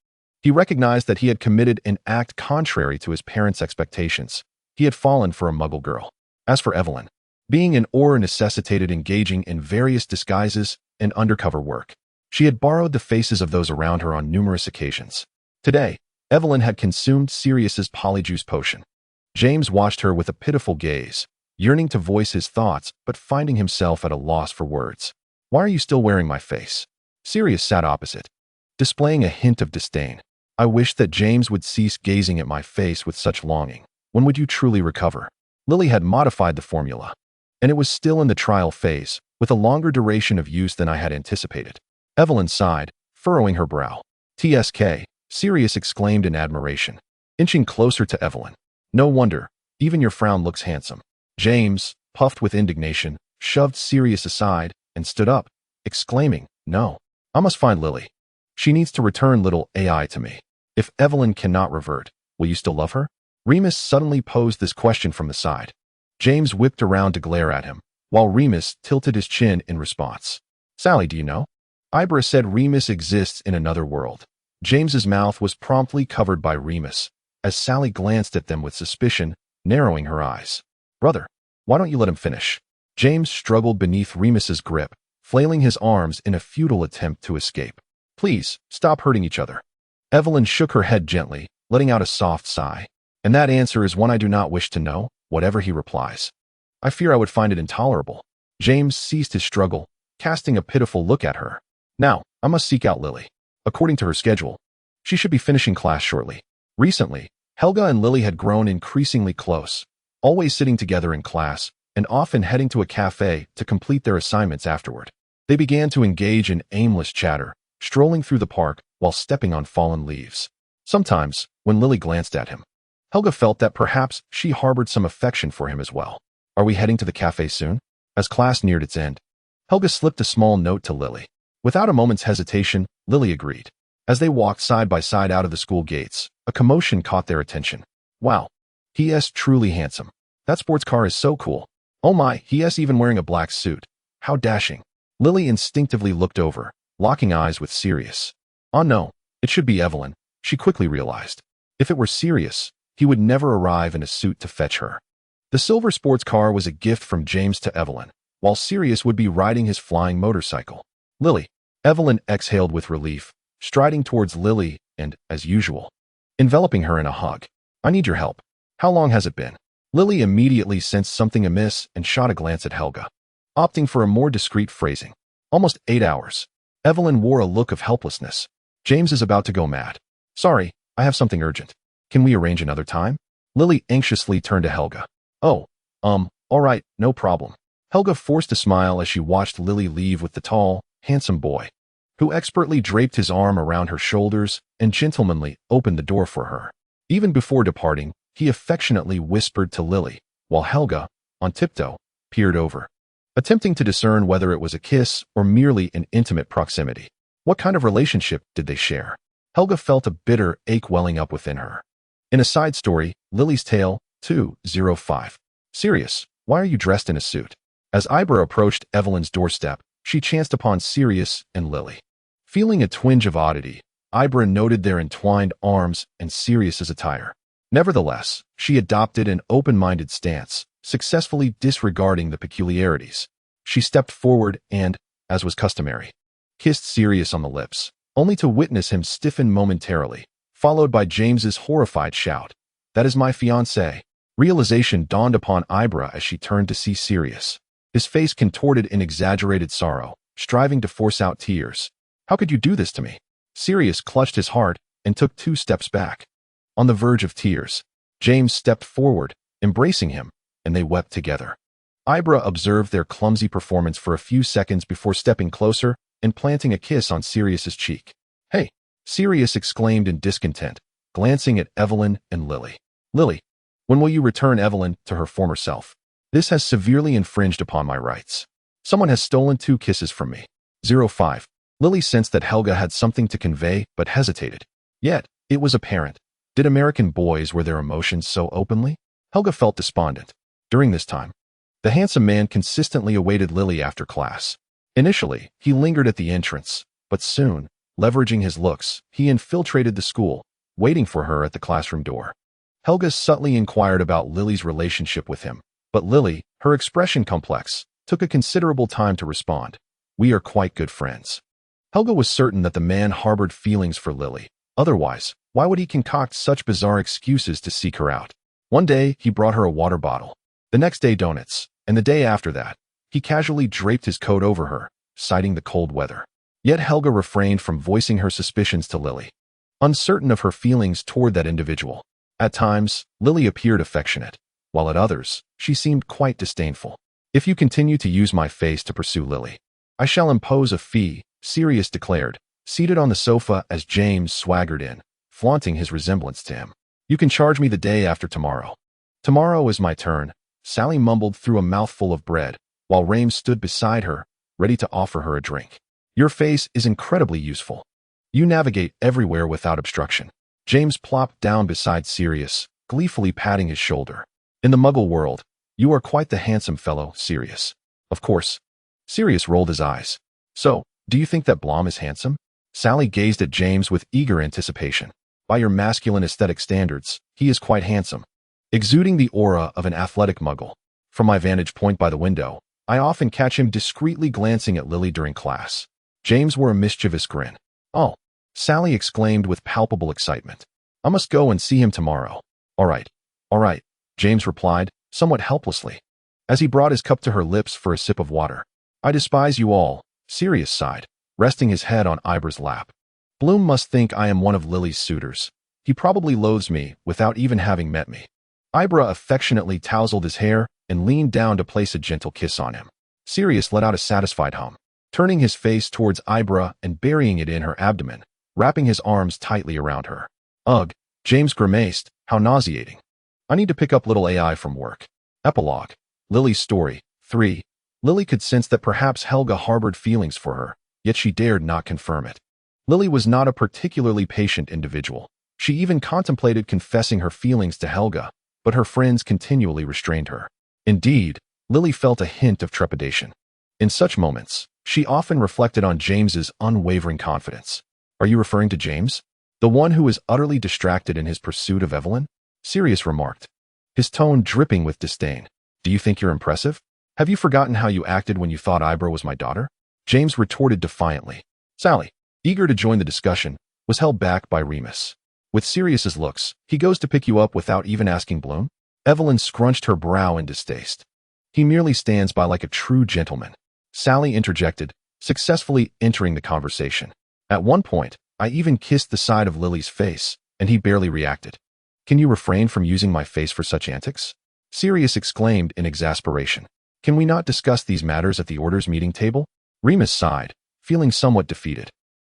he recognized that he had committed an act contrary to his parents' expectations. He had fallen for a Muggle girl. As for Evelyn, being an Auror necessitated engaging in various disguises and undercover work. She had borrowed the faces of those around her on numerous occasions. Today, Evelyn had consumed Sirius's polyjuice potion. James watched her with a pitiful gaze, yearning to voice his thoughts but finding himself at a loss for words. "Why are you still wearing my face?" Sirius sat opposite, displaying a hint of disdain. "I wish that James would cease gazing at my face with such longing. When would you truly recover?" Lily had modified the formula, and it was still in the trial phase, with a longer duration of use than I had anticipated. Evelyn sighed, furrowing her brow. "TSK," Sirius exclaimed in admiration, inching closer to Evelyn. "No wonder, even your frown looks handsome." James, puffed with indignation, shoved Sirius aside and stood up, exclaiming, "No, I must find Lily. She needs to return little AI to me. If Evelyn cannot revert, will you still love her?" Remus suddenly posed this question from the side. James whipped around to glare at him, while Remus tilted his chin in response. "Sally, do you know?" Ibra said Remus exists in another world. James's mouth was promptly covered by Remus, as Sally glanced at them with suspicion, narrowing her eyes. "Brother, why don't you let him finish?" James struggled beneath Remus's grip, flailing his arms in a futile attempt to escape. "Please, stop hurting each other." Evelyn shook her head gently, letting out a soft sigh. "And that answer is one I do not wish to know, whatever he replies. I fear I would find it intolerable." James ceased his struggle, casting a pitiful look at her. "Now, I must seek out Lily. According to her schedule, she should be finishing class shortly." Recently, Helga and Lily had grown increasingly close, always sitting together in class and often heading to a cafe to complete their assignments afterward. They began to engage in aimless chatter, strolling through the park while stepping on fallen leaves. Sometimes, when Lily glanced at him, Helga felt that perhaps she harbored some affection for him as well. "Are we heading to the cafe soon?" As class neared its end, Helga slipped a small note to Lily. Without a moment's hesitation, Lily agreed. As they walked side by side out of the school gates, a commotion caught their attention. "Wow, he is truly handsome. That sports car is so cool. Oh my, he is even wearing a black suit. How dashing." Lily instinctively looked over, locking eyes with Sirius. Oh no, it should be Evelyn, she quickly realized. If it were Sirius, he would never arrive in a suit to fetch her. The silver sports car was a gift from James to Evelyn, while Sirius would be riding his flying motorcycle. "Lily," Evelyn exhaled with relief, striding towards Lily and, as usual, enveloping her in a hug. "I need your help. How long has it been?" Lily immediately sensed something amiss and shot a glance at Helga, opting for a more discreet phrasing. "Almost 8 hours." Evelyn wore a look of helplessness. "James is about to go mad. Sorry, I have something urgent. Can we arrange another time?" Lily anxiously turned to Helga. "Oh, all right, no problem." Helga forced a smile as she watched Lily leave with the tall, handsome boy, who expertly draped his arm around her shoulders and gentlemanly opened the door for her. Even before departing, he affectionately whispered to Lily, while Helga, on tiptoe, peered over, attempting to discern whether it was a kiss or merely an intimate proximity. What kind of relationship did they share? Helga felt a bitter ache welling up within her. In a side story, Lily's Tale, 205. "Sirius, why are you dressed in a suit?" As Ibra approached Evelyn's doorstep, she chanced upon Sirius and Lily. Feeling a twinge of oddity, Ibra noted their entwined arms and Sirius's attire. Nevertheless, she adopted an open-minded stance, successfully disregarding the peculiarities. She stepped forward and, as was customary, kissed Sirius on the lips, only to witness him stiffen momentarily, followed by James's horrified shout, "That is my fiancé." Realization dawned upon Ibra as she turned to see Sirius. His face contorted in exaggerated sorrow, striving to force out tears. "How could you do this to me?" Sirius clutched his heart and took 2 steps back. On the verge of tears, James stepped forward, embracing him, and they wept together. Ibra observed their clumsy performance for a few seconds before stepping closer and planting a kiss on Sirius's cheek. "Hey," Sirius exclaimed in discontent, glancing at Evelyn and Lily. "Lily, when will you return Evelyn to her former self? This has severely infringed upon my rights. Someone has stolen 2 kisses from me." 05. Lily sensed that Helga had something to convey but hesitated. Yet, it was apparent. Did American boys wear their emotions so openly? Helga felt despondent. During this time, the handsome man consistently awaited Lily after class. Initially, he lingered at the entrance, but soon, leveraging his looks, he infiltrated the school, waiting for her at the classroom door. Helga subtly inquired about Lily's relationship with him, but Lily, her expression complex, took a considerable time to respond. "We are quite good friends." Helga was certain that the man harbored feelings for Lily. Otherwise, why would he concoct such bizarre excuses to seek her out? One day, he brought her a water bottle. The next day, donuts. And the day after that, he casually draped his coat over her, citing the cold weather. Yet Helga refrained from voicing her suspicions to Lily, uncertain of her feelings toward that individual. At times, Lily appeared affectionate, while at others, she seemed quite disdainful. "If you continue to use my face to pursue Lily, I shall impose a fee," Sirius declared, seated on the sofa as James swaggered in, flaunting his resemblance to him. "You can charge me the day after tomorrow." "Tomorrow is my turn," Sally mumbled through a mouthful of bread, while Rames stood beside her, ready to offer her a drink. Your face is incredibly useful. You navigate everywhere without obstruction. James plopped down beside Sirius, gleefully patting his shoulder. In the Muggle world, you are quite the handsome fellow, Sirius. Of course. Sirius rolled his eyes. So, do you think that Blom is handsome? Sally gazed at James with eager anticipation. By your masculine aesthetic standards, he is quite handsome, exuding the aura of an athletic Muggle. From my vantage point by the window, I often catch him discreetly glancing at Lily during class. James wore a mischievous grin. Oh, Sally exclaimed with palpable excitement. I must go and see him tomorrow. All right, James replied, somewhat helplessly, as he brought his cup to her lips for a sip of water. I despise you all, Sirius sighed, resting his head on Ibra's lap. Bloom must think I am one of Lily's suitors. He probably loathes me without even having met me. Ibra affectionately tousled his hair and leaned down to place a gentle kiss on him. Sirius let out a satisfied hum, turning his face towards Ibra and burying it in her abdomen, wrapping his arms tightly around her. Ugh, James grimaced, how nauseating. I need to pick up little AI from work. Epilogue. Lily's story. 3. Lily could sense that perhaps Helga harbored feelings for her, yet she dared not confirm it. Lily was not a particularly patient individual. She even contemplated confessing her feelings to Helga, but her friends continually restrained her. Indeed, Lily felt a hint of trepidation. In such moments, she often reflected on James's unwavering confidence. Are you referring to James? The one who is utterly distracted in his pursuit of Evelyn? Sirius remarked, his tone dripping with disdain. Do you think you're impressive? Have you forgotten how you acted when you thought Ibra was my daughter? James retorted defiantly. Sally, eager to join the discussion, was held back by Remus. With Sirius's looks, he goes to pick you up without even asking Bloom? Evelyn scrunched her brow in distaste. He merely stands by like a true gentleman. Sally interjected, successfully entering the conversation. At one point, I even kissed the side of Lily's face, and he barely reacted. Can you refrain from using my face for such antics? Sirius exclaimed in exasperation. Can we not discuss these matters at the Order's meeting table? Remus sighed, feeling somewhat defeated.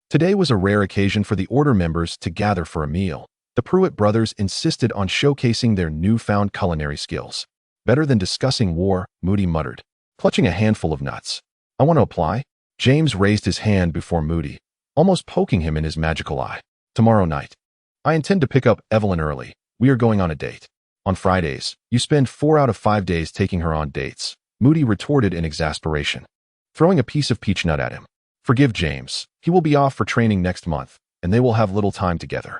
Today was a rare occasion for the Order members to gather for a meal. The Pruitt brothers insisted on showcasing their newfound culinary skills. Better than discussing war, Moody muttered, clutching a handful of nuts. I want to apply. James raised his hand before Moody, almost poking him in his magical eye. Tomorrow night. I intend to pick up Evelyn early. We are going on a date. On Fridays, you spend 4 out of 5 days taking her on dates, Moody retorted in exasperation, throwing a piece of peach nut at him. Forgive James. He will be off for training next month, and they will have little time together.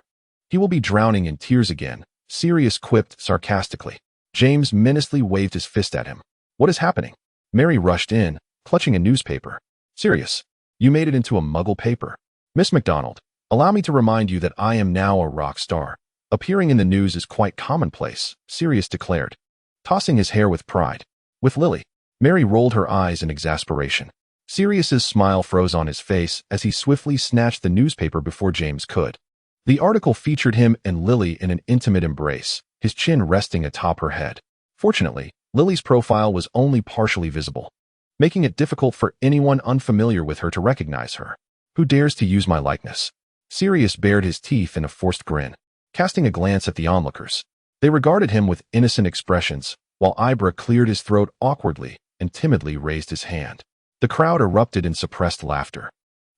He will be drowning in tears again, Sirius quipped sarcastically. James menacingly waved his fist at him. What is happening? Mary rushed in, clutching a newspaper. Sirius, you made it into a Muggle paper. Miss MacDonald, allow me to remind you that I am now a rock star. Appearing in the news is quite commonplace, Sirius declared, tossing his hair with pride. With Lily. Mary rolled her eyes in exasperation. Sirius's smile froze on his face as he swiftly snatched the newspaper before James could. The article featured him and Lily in an intimate embrace, his chin resting atop her head. Fortunately, Lily's profile was only partially visible, making it difficult for anyone unfamiliar with her to recognize her. Who dares to use my likeness? Sirius bared his teeth in a forced grin, casting a glance at the onlookers. They regarded him with innocent expressions, while Ibra cleared his throat awkwardly and timidly raised his hand. The crowd erupted in suppressed laughter.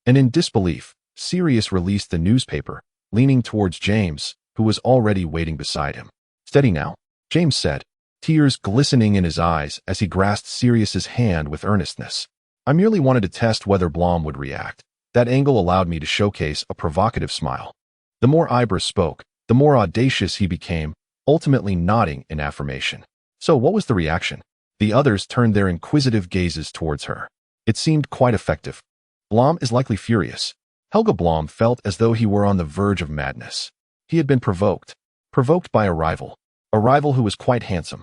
And in disbelief, Sirius released the newspaper, leaning towards James, who was already waiting beside him. Steady now, James said, tears glistening in his eyes as he grasped Sirius's hand with earnestness. I merely wanted to test whether Blom would react. That angle allowed me to showcase a provocative smile. The more Ibra spoke, the more audacious he became, ultimately nodding in affirmation. So what was the reaction? The others turned their inquisitive gazes towards her. It seemed quite effective. Blom is likely furious. Helga Blom felt as though he were on the verge of madness. He had been provoked by a rival who was quite handsome.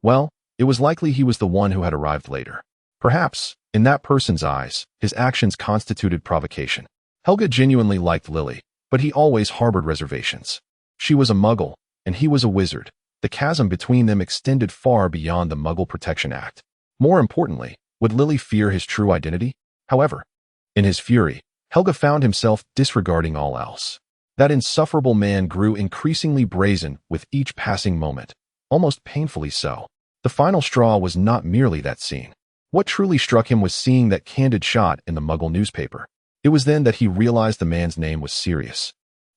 Well, it was likely he was the one who had arrived later. Perhaps, in that person's eyes, his actions constituted provocation. Helga genuinely liked Lily, but he always harbored reservations. She was a Muggle, and he was a wizard. The chasm between them extended far beyond the Muggle Protection Act. More importantly, would Lily fear his true identity? However, in his fury, Helga found himself disregarding all else. That insufferable man grew increasingly brazen with each passing moment, almost painfully so. The final straw was not merely that scene. What truly struck him was seeing that candid shot in the Muggle newspaper. It was then that he realized the man's name was Sirius,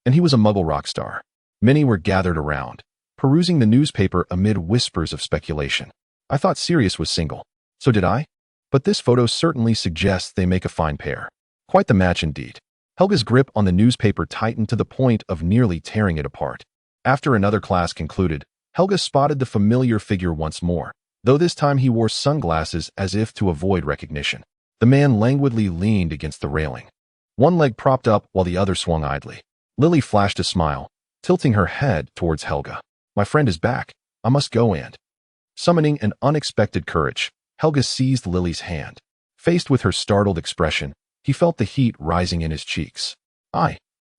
and he was a Muggle rock star. Many were gathered around, perusing the newspaper amid whispers of speculation. I thought Sirius was single. So did I? But this photo certainly suggests they make a fine pair. Quite the match indeed. Helga's grip on the newspaper tightened to the point of nearly tearing it apart. After another class concluded, Helga spotted the familiar figure once more, though this time he wore sunglasses as if to avoid recognition. The man languidly leaned against the railing, one leg propped up while the other swung idly. Lily flashed a smile, tilting her head towards Helga. My friend is back. I must go and... Summoning an unexpected courage, Helga seized Lily's hand. Faced with her startled expression, he felt the heat rising in his cheeks. I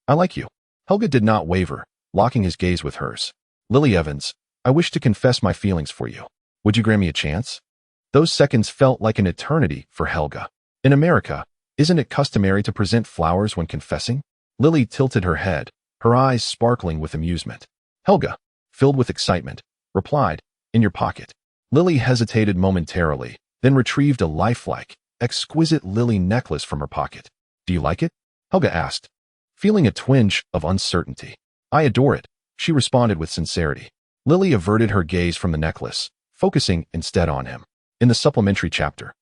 like you. Helga did not waver, locking his gaze with hers. Lily Evans, I wish to confess my feelings for you. Would you grant me a chance? Those seconds felt like an eternity for Helga. In America, isn't it customary to present flowers when confessing? Lily tilted her head, her eyes sparkling with amusement. Helga, filled with excitement, replied, in your pocket. Lily hesitated momentarily, then retrieved a lifelike, exquisite lily necklace from her pocket. Do you like it? Helga asked, feeling a twinge of uncertainty. I adore it, she responded with sincerity. Lily averted her gaze from the necklace, focusing instead on him. In the supplementary chapter,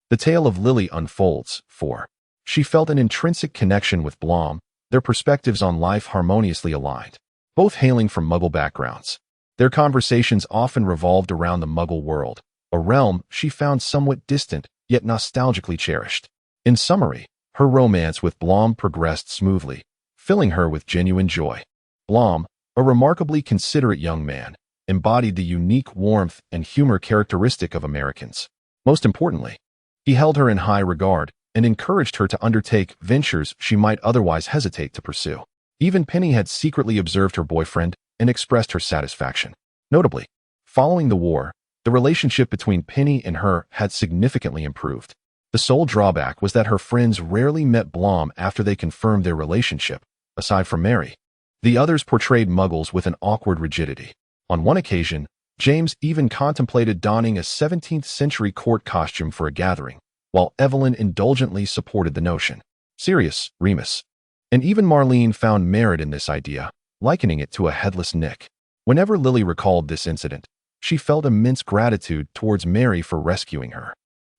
the tale of Lily unfolds, for she felt an intrinsic connection with Blom, their perspectives on life harmoniously aligned. Both hailing from Muggle backgrounds, their conversations often revolved around the Muggle world, a realm she found somewhat distant yet nostalgically cherished. In summary, her romance with Blom progressed smoothly, filling her with genuine joy. Blom, a remarkably considerate young man, embodied the unique warmth and humor characteristic of Americans. Most importantly, he held her in high regard and encouraged her to undertake ventures she might otherwise hesitate to pursue. Even Penny had secretly observed her boyfriend and expressed her satisfaction. Notably, following the war, the relationship between Penny and her had significantly improved. The sole drawback was that her friends rarely met Blom after they confirmed their relationship, aside from Mary. The others portrayed Muggles with an awkward rigidity. On one occasion, James even contemplated donning a 17th-century court costume for a gathering, while Evelyn indulgently supported the notion. Sirius, Remus, and even Marlene found merit in this idea, likening it to a headless Nick. Whenever Lily recalled this incident, she felt immense gratitude towards Mary for rescuing her,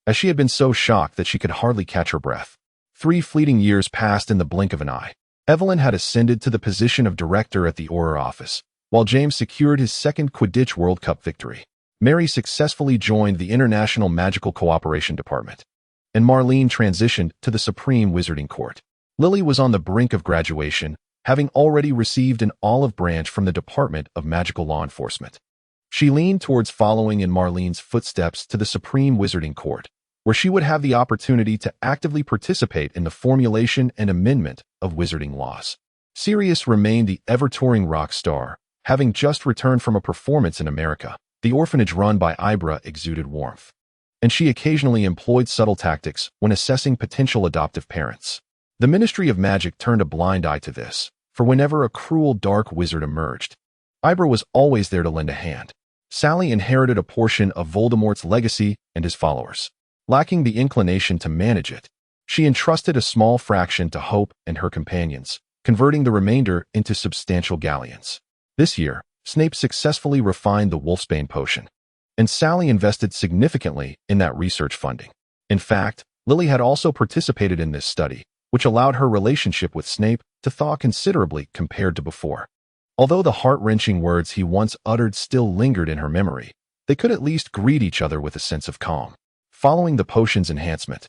as she had been so shocked that she could hardly catch her breath. 3 fleeting years passed in the blink of an eye. Evelyn had ascended to the position of director at the Auror office, while James secured his second Quidditch World Cup victory. Mary successfully joined the International Magical Cooperation Department, and Marlene transitioned to the Supreme Wizarding Court. Lily was on the brink of graduation, having already received an olive branch from the Department of Magical Law Enforcement. She leaned towards following in Marlene's footsteps to the Supreme Wizarding Court, where she would have the opportunity to actively participate in the formulation and amendment of wizarding laws. Sirius remained the ever-touring rock star, having just returned from a performance in America. The orphanage run by Ibra exuded warmth, and she occasionally employed subtle tactics when assessing potential adoptive parents. The Ministry of Magic turned a blind eye to this, for whenever a cruel dark wizard emerged, Ibra was always there to lend a hand. Sally inherited a portion of Voldemort's legacy and his followers. Lacking the inclination to manage it, she entrusted a small fraction to Hope and her companions, converting the remainder into substantial galleons. This year, Snape successfully refined the Wolfsbane potion, and Sally invested significantly in that research funding. In fact, Lily had also participated in this study, which allowed her relationship with Snape to thaw considerably compared to before. Although the heart-wrenching words he once uttered still lingered in her memory, they could at least greet each other with a sense of calm. Following the potion's enhancement,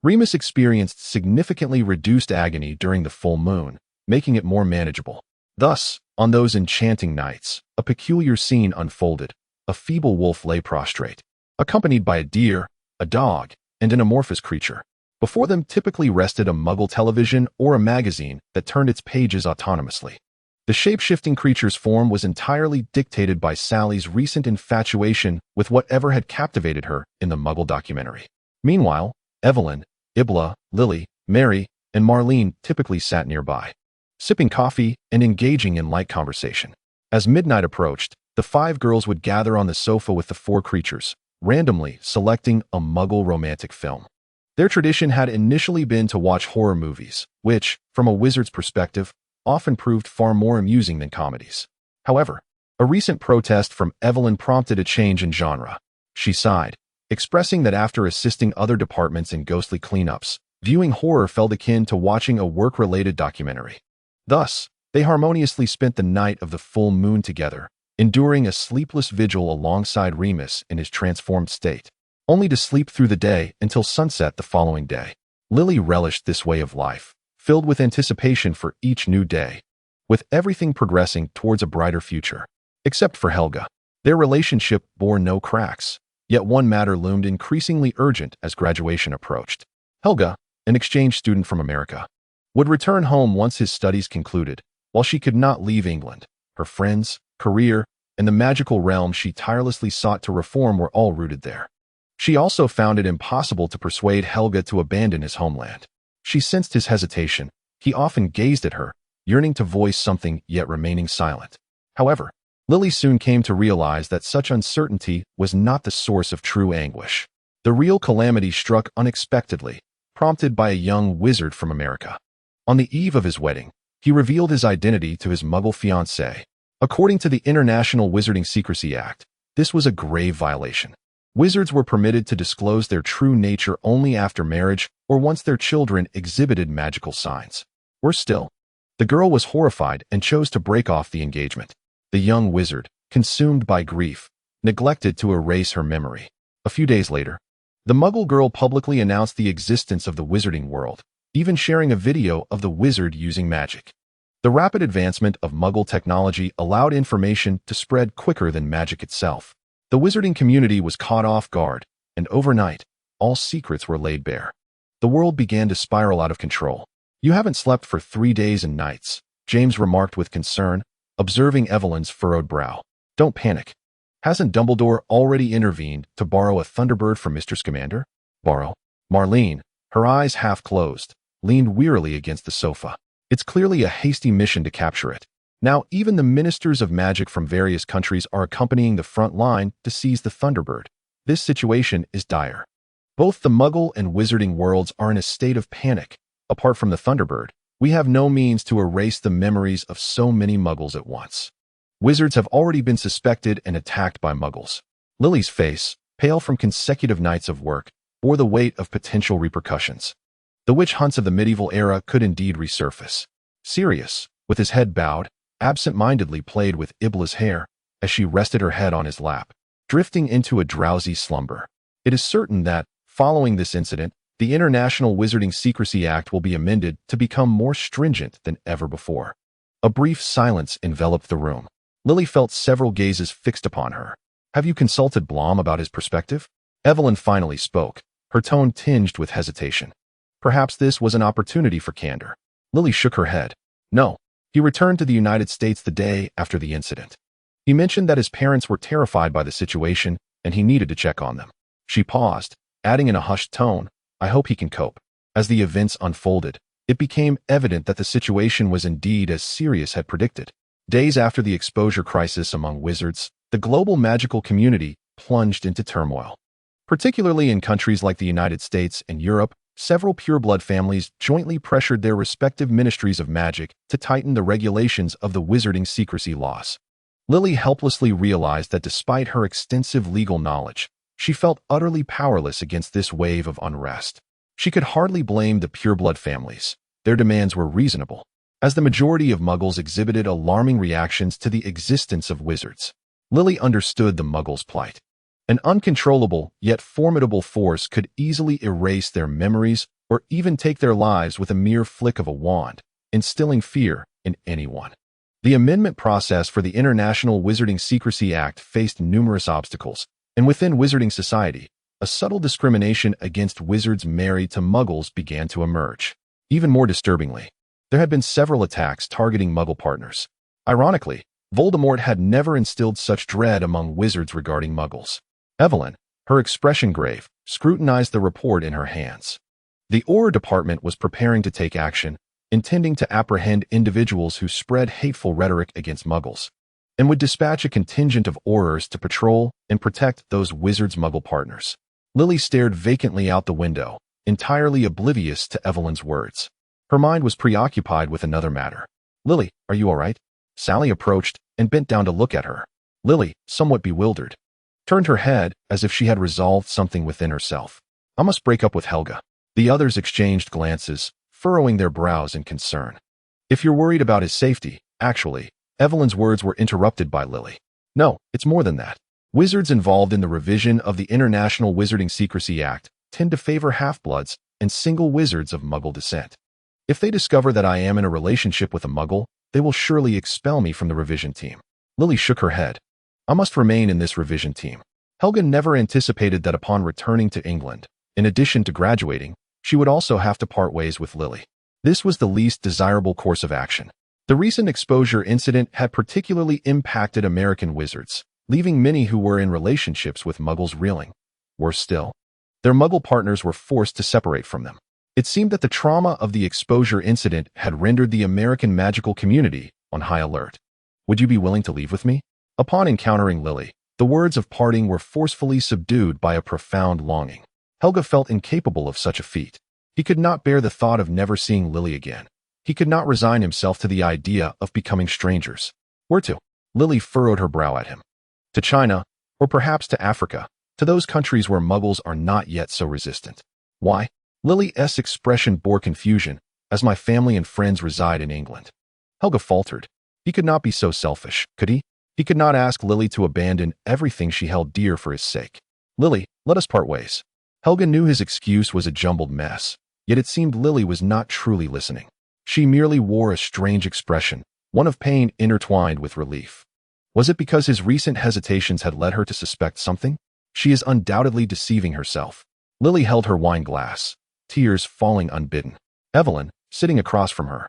Remus experienced significantly reduced agony during the full moon, making it more manageable. Thus, on those enchanting nights, a peculiar scene unfolded. A feeble wolf lay prostrate, accompanied by a deer, a dog, and an amorphous creature. Before them typically rested a Muggle television or a magazine that turned its pages autonomously. The shape-shifting creature's form was entirely dictated by Sally's recent infatuation with whatever had captivated her in the Muggle documentary. Meanwhile, Evelyn, Ibla, Lily, Mary, and Marlene typically sat nearby, sipping coffee and engaging in light conversation. As midnight approached, the 5 girls would gather on the sofa with the 4 creatures, randomly selecting a Muggle romantic film. Their tradition had initially been to watch horror movies, which, from a wizard's perspective, often proved far more amusing than comedies. However, a recent protest from Evelyn prompted a change in genre. She sighed, expressing that after assisting other departments in ghostly cleanups, viewing horror felt akin to watching a work-related documentary. Thus, they harmoniously spent the night of the full moon together, enduring a sleepless vigil alongside Remus in his transformed state, only to sleep through the day until sunset the following day. Lily relished this way of life, filled with anticipation for each new day, with everything progressing towards a brighter future. Except for Helga. Their relationship bore no cracks, yet one matter loomed increasingly urgent as graduation approached. Helga, an exchange student from America, would return home once his studies concluded. While she could not leave England, her friends, career, and the magical realm she tirelessly sought to reform were all rooted there. She also found it impossible to persuade Helga to abandon his homeland. She sensed his hesitation. He often gazed at her, yearning to voice something yet remaining silent. However, Lily soon came to realize that such uncertainty was not the source of true anguish. The real calamity struck unexpectedly, prompted by a young wizard from America. On the eve of his wedding, he revealed his identity to his Muggle fiancée. According to the International Wizarding Secrecy Act, this was a grave violation. Wizards were permitted to disclose their true nature only after marriage or once their children exhibited magical signs. Worse still, the girl was horrified and chose to break off the engagement. The young wizard, consumed by grief, neglected to erase her memory. A few days later, the Muggle girl publicly announced the existence of the wizarding world, even sharing a video of the wizard using magic. The rapid advancement of Muggle technology allowed information to spread quicker than magic itself. The wizarding community was caught off guard, and overnight, all secrets were laid bare. The world began to spiral out of control. "You haven't slept for 3 days and nights," James remarked with concern, observing Evelyn's furrowed brow. "Don't panic. Hasn't Dumbledore already intervened to borrow a Thunderbird from Mr. Scamander?" "Borrow?" Marlene, her eyes half closed, leaned wearily against the sofa. "It's clearly a hasty mission to capture it. Now even the ministers of magic from various countries are accompanying the front line to seize the Thunderbird. This situation is dire. Both the Muggle and wizarding worlds are in a state of panic. Apart from the Thunderbird, we have no means to erase the memories of so many Muggles at once. Wizards have already been suspected and attacked by Muggles." Lily's face, pale from consecutive nights of work, bore the weight of potential repercussions. The witch hunts of the medieval era could indeed resurface. Sirius, with his head bowed, absent-mindedly played with Ibla's hair as she rested her head on his lap, drifting into a drowsy slumber. It is certain that, following this incident, the International Wizarding Secrecy Act will be amended to become more stringent than ever before. A brief silence enveloped the room. Lily felt several gazes fixed upon her. "Have you consulted Blom about his perspective?" Evelyn finally spoke, her tone tinged with hesitation. Perhaps this was an opportunity for candor. Lily shook her head. "No. He returned to the United States the day after the incident. He mentioned that his parents were terrified by the situation and he needed to check on them." She paused, adding in a hushed tone, "I hope he can cope." As the events unfolded, it became evident that the situation was indeed as Sirius had predicted. Days after the exposure crisis among wizards, the global magical community plunged into turmoil. Particularly in countries like the United States and Europe, several pureblood families jointly pressured their respective ministries of magic to tighten the regulations of the wizarding secrecy laws. Lily helplessly realized that despite her extensive legal knowledge, she felt utterly powerless against this wave of unrest. She could hardly blame the pureblood families. Their demands were reasonable, as the majority of Muggles exhibited alarming reactions to the existence of wizards. Lily understood the Muggles' plight. An uncontrollable yet formidable force could easily erase their memories or even take their lives with a mere flick of a wand, instilling fear in anyone. The amendment process for the International Wizarding Secrecy Act faced numerous obstacles, and within wizarding society, a subtle discrimination against wizards married to Muggles began to emerge. Even more disturbingly, there had been several attacks targeting Muggle partners. Ironically, Voldemort had never instilled such dread among wizards regarding Muggles. Evelyn, her expression grave, scrutinized the report in her hands. The Auror Department was preparing to take action, intending to apprehend individuals who spread hateful rhetoric against Muggles. and would dispatch a contingent of Aurors to patrol and protect those wizards' muggle partners. Lily stared vacantly out the window, entirely oblivious to Evelyn's words. Her mind was preoccupied with another matter. "Lily, are you all right?" Sally approached and bent down to look at her. Lily, somewhat bewildered, turned her head as if she had resolved something within herself. "I must break up with Helga." The others exchanged glances, furrowing their brows in concern. "If you're worried about his safety, actually," Evelyn's words were interrupted by Lily. "No, it's more than that. Wizards involved in the revision of the International Wizarding Secrecy Act tend to favor half-bloods and single wizards of Muggle descent. If they discover that I am in a relationship with a Muggle, they will surely expel me from the revision team." Lily shook her head. "I must remain in this revision team." Helga never anticipated that upon returning to England, in addition to graduating, she would also have to part ways with Lily. This was the least desirable course of action. The recent exposure incident had particularly impacted American wizards, leaving many who were in relationships with Muggles reeling. Worse still, their Muggle partners were forced to separate from them. It seemed that the trauma of the exposure incident had rendered the American magical community on high alert. "Would you be willing to leave with me?" Upon encountering Lily, the words of parting were forcefully subdued by a profound longing. Helga felt incapable of such a feat. He could not bear the thought of never seeing Lily again. He could not resign himself to the idea of becoming strangers. "Where to?" Lily furrowed her brow at him. "To China, or perhaps to Africa, to those countries where Muggles are not yet so resistant." "Why?" Lily's expression bore confusion, "As my family and friends reside in England." Helga faltered. He could not be so selfish, could he? He could not ask Lily to abandon everything she held dear for his sake. "Lily, let us part ways." Helga knew his excuse was a jumbled mess, yet it seemed Lily was not truly listening. She merely wore a strange expression, one of pain intertwined with relief. Was it because his recent hesitations had led her to suspect something? She is undoubtedly deceiving herself. Lily held her wine glass, tears falling unbidden. Evelyn, sitting across from her,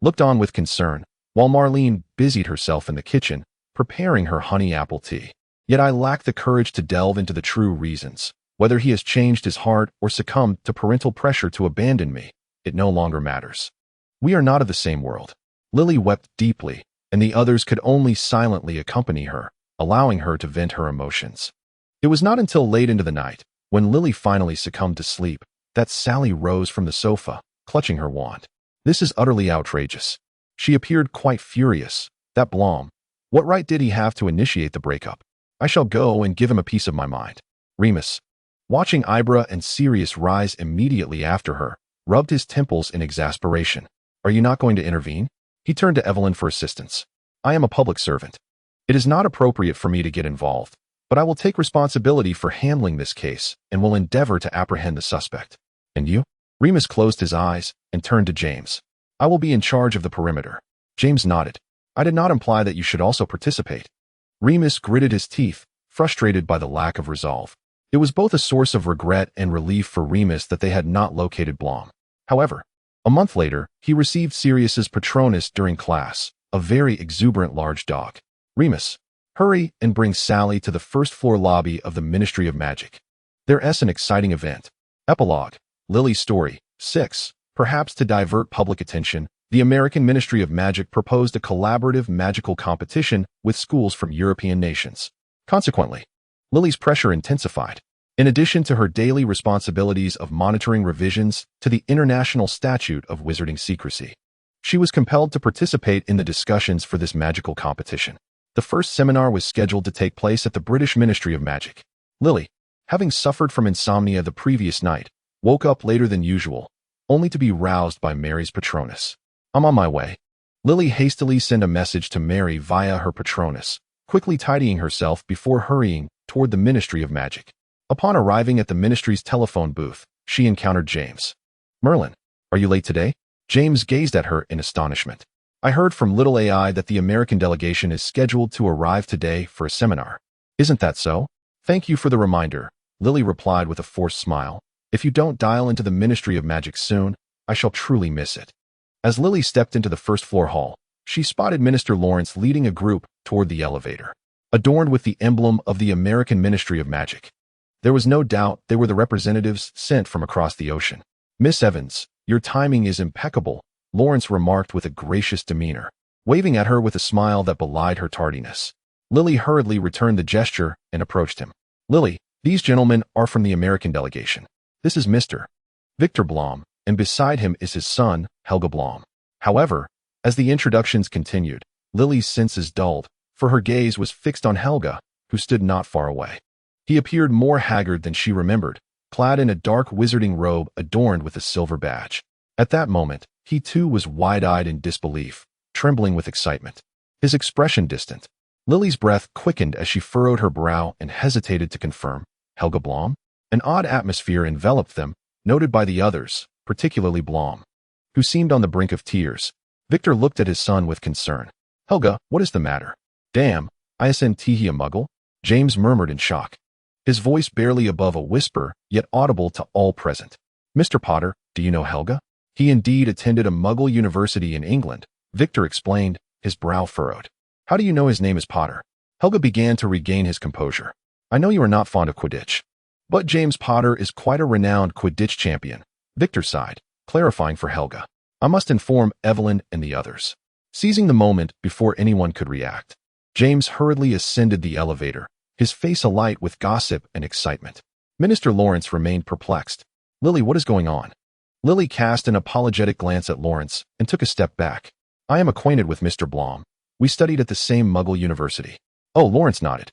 looked on with concern, while Marlene busied herself in the kitchen, preparing her honey apple tea. Yet I lack the courage to delve into the true reasons. Whether he has changed his heart or succumbed to parental pressure to abandon me, it no longer matters. We are not of the same world. Lily wept deeply, and the others could only silently accompany her, allowing her to vent her emotions. It was not until late into the night, when Lily finally succumbed to sleep, that Sally rose from the sofa, clutching her wand. "This is utterly outrageous." She appeared quite furious. "That Blom, what right did he have to initiate the breakup? I shall go and give him a piece of my mind." Remus, watching Ibra and Sirius rise immediately after her, rubbed his temples in exasperation. "Are you not going to intervene?" He turned to Evelyn for assistance. "I am a public servant. It is not appropriate for me to get involved, but I will take responsibility for handling this case and will endeavor to apprehend the suspect." "And you?" Remus closed his eyes and turned to James. "I will be in charge of the perimeter." James nodded. "I did not imply that you should also participate." Remus gritted his teeth, frustrated by the lack of resolve. It was both a source of regret and relief for Remus that they had not located Blom. However, a month later, he received Sirius's Patronus during class, a very exuberant large dog. "Remus, hurry and bring Sally to the first-floor lobby of the Ministry of Magic. There's an exciting event." Epilogue. Lily's story. 6. Perhaps to divert public attention, the American Ministry of Magic proposed a collaborative magical competition with schools from European nations. Consequently, Lily's pressure intensified. In addition to her daily responsibilities of monitoring revisions to the International Statute of Wizarding Secrecy, she was compelled to participate in the discussions for this magical competition. The first seminar was scheduled to take place at the British Ministry of Magic. Lily, having suffered from insomnia the previous night, woke up later than usual, only to be roused by Mary's Patronus. "I'm on my way." Lily hastily sent a message to Mary via her Patronus, quickly tidying herself before hurrying toward the Ministry of Magic. Upon arriving at the ministry's telephone booth, she encountered James. "Merlin, are you late today?" James gazed at her in astonishment. "I heard from Little AI that the American delegation is scheduled to arrive today for a seminar. Isn't that so?" "Thank you for the reminder," Lily replied with a forced smile. "If you don't dial into the Ministry of Magic soon, I shall truly miss it." As Lily stepped into the first-floor hall, she spotted Minister Lawrence leading a group toward the elevator, adorned with the emblem of the American Ministry of Magic. There was no doubt they were the representatives sent from across the ocean. "Miss Evans, your timing is impeccable," Lawrence remarked with a gracious demeanor. waving at her with a smile that belied her tardiness. Lily hurriedly returned the gesture and approached him. Lily, these gentlemen are from the American delegation. This is Mr. Victor Blom, and beside him is his son, Helga Blom. However, as the introductions continued, Lily's senses dulled, for her gaze was fixed on Helga, who stood not far away. He appeared more haggard than she remembered, clad in a dark wizarding robe adorned with a silver badge. At that moment, he too was wide-eyed in disbelief, trembling with excitement. His expression distant. Lily's breath quickened as she furrowed her brow and hesitated to confirm. Helga Blom? An odd atmosphere enveloped them, noted by the others, particularly Blom, who seemed on the brink of tears. Victor looked at his son with concern. Helga, what is the matter? Damn, isn't he a muggle? James murmured in shock, his voice barely above a whisper, yet audible to all present. Mr. Potter, do you know Helga? He indeed attended a muggle university in England, Victor explained, his brow furrowed. How do you know his name is Potter? Helga began to regain his composure. I know you are not fond of Quidditch. But James Potter is quite a renowned Quidditch champion, Victor sighed, clarifying for Helga. I must inform Evelyn and the others. Seizing the moment before anyone could react, James hurriedly ascended the elevator, his face alight with gossip and excitement. Minister Lawrence remained perplexed. Lily, what is going on? Lily cast an apologetic glance at Lawrence and took a step back. I am acquainted with Mr. Blom. We studied at the same Muggle university. Oh, Lawrence nodded,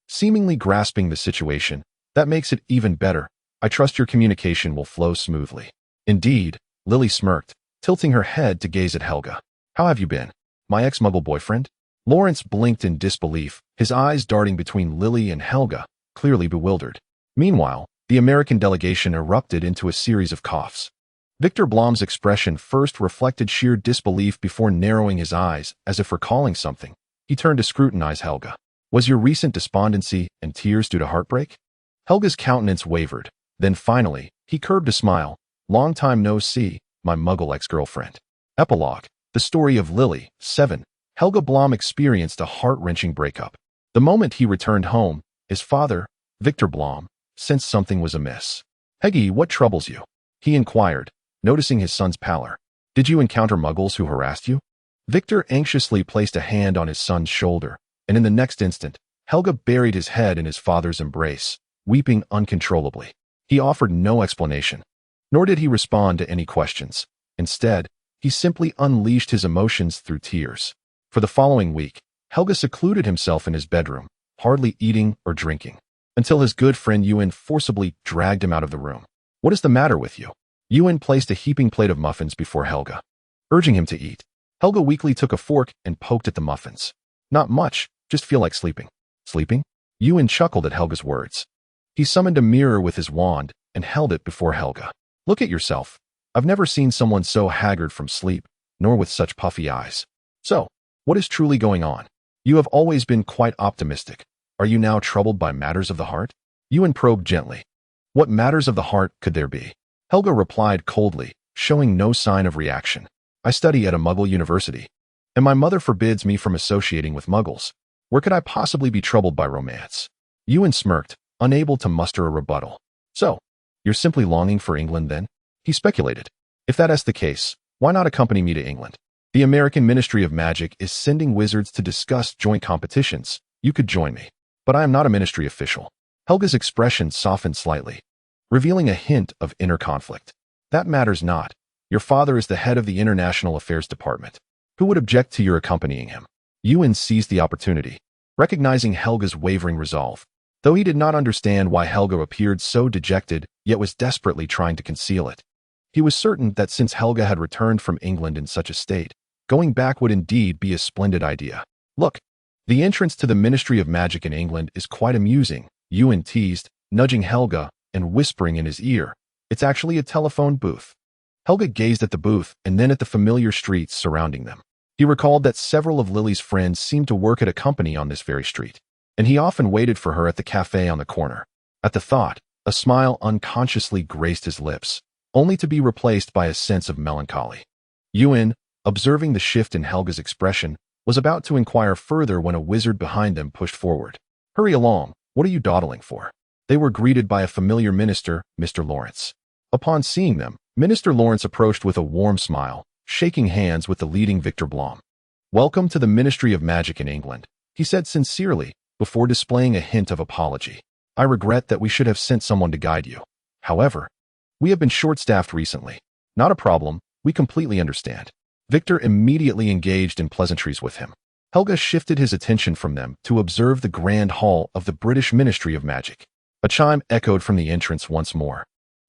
seemingly grasping the situation. That makes it even better. I trust your communication will flow smoothly. Indeed, Lily smirked, tilting her head to gaze at Helga. How have you been? My ex-Muggle boyfriend? Lawrence blinked in disbelief, his eyes darting between Lily and Helga, clearly bewildered. Meanwhile, the American delegation erupted into a series of coughs. Victor Blom's expression first reflected sheer disbelief before narrowing his eyes, as if recalling something. He turned to scrutinize Helga. Was your recent despondency and tears due to heartbreak? Helga's countenance wavered. Then finally, he curbed a smile. Long time no see, my Muggle ex-girlfriend. Epilogue. The story of Lily, 7. Helga Blom experienced a heart-wrenching breakup. The moment he returned home, his father, Victor Blom, sensed something was amiss. Heggie, what troubles you? He inquired, noticing his son's pallor. Did you encounter Muggles who harassed you? Victor anxiously placed a hand on his son's shoulder, and in the next instant, Helga buried his head in his father's embrace, weeping uncontrollably. He offered no explanation, nor did he respond to any questions. Instead, he simply unleashed his emotions through tears. For the following week, Helga secluded himself in his bedroom, hardly eating or drinking, until his good friend Ewan forcibly dragged him out of the room. What is the matter with you? Ewan placed a heaping plate of muffins before Helga, urging him to eat. Helga weakly took a fork and poked at the muffins. Not much, just feel like sleeping. Sleeping? Ewan chuckled at Helga's words. He summoned a mirror with his wand and held it before Helga. Look at yourself. I've never seen someone so haggard from sleep, nor with such puffy eyes. So, what is truly going on? You have always been quite optimistic. Are you now troubled by matters of the heart? Ewan probed gently. What matters of the heart could there be? Helga replied coldly, showing no sign of reaction. I study at a Muggle university, and my mother forbids me from associating with Muggles. Where could I possibly be troubled by romance? Ewan smirked, unable to muster a rebuttal. So, you're simply longing for England then? He speculated. If that is the case, why not accompany me to England? The American Ministry of Magic is sending wizards to discuss joint competitions. You could join me. But I am not a ministry official. Helga's expression softened slightly, revealing a hint of inner conflict. That matters not. Your father is the head of the International Affairs Department. Who would object to your accompanying him? Ewan seized the opportunity, recognizing Helga's wavering resolve. Though he did not understand why Helga appeared so dejected, yet was desperately trying to conceal it. He was certain that since Helga had returned from England in such a state, going back would indeed be a splendid idea. Look, the entrance to the Ministry of Magic in England is quite amusing, Ewan teased, nudging Helga and whispering in his ear. It's actually a telephone booth. Helga gazed at the booth and then at the familiar streets surrounding them. He recalled that several of Lily's friends seemed to work at a company on this very street, and he often waited for her at the cafe on the corner. At the thought, a smile unconsciously graced his lips, only to be replaced by a sense of melancholy. Ewan, observing the shift in Helga's expression, was about to inquire further when a wizard behind them pushed forward. Hurry along, what are you dawdling for? They were greeted by a familiar minister, Mr. Lawrence. Upon seeing them, Minister Lawrence approached with a warm smile, shaking hands with the leading Victor Blom. "Welcome to the Ministry of Magic in England," he said sincerely, before displaying a hint of apology. "I regret that we should have sent someone to guide you. However, we have been short-staffed recently." "Not a problem, we completely understand." Victor immediately engaged in pleasantries with him. Helga shifted his attention from them to observe the grand hall of the British Ministry of Magic. A chime echoed from the entrance once more.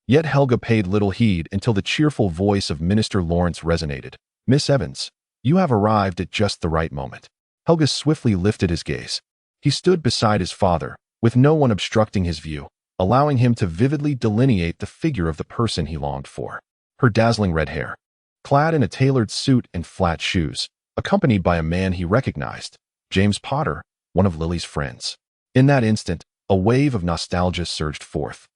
Yet Helga paid little heed until the cheerful voice of Minister Lawrence resonated. "Miss Evans, you have arrived at just the right moment." Helga swiftly lifted his gaze. He stood beside his father, with no one obstructing his view, allowing him to vividly delineate the figure of the person he longed for. Her dazzling red hair, clad in a tailored suit and flat shoes, accompanied by a man he recognized, James Potter, one of Lily's friends. In that instant, a wave of nostalgia surged forth.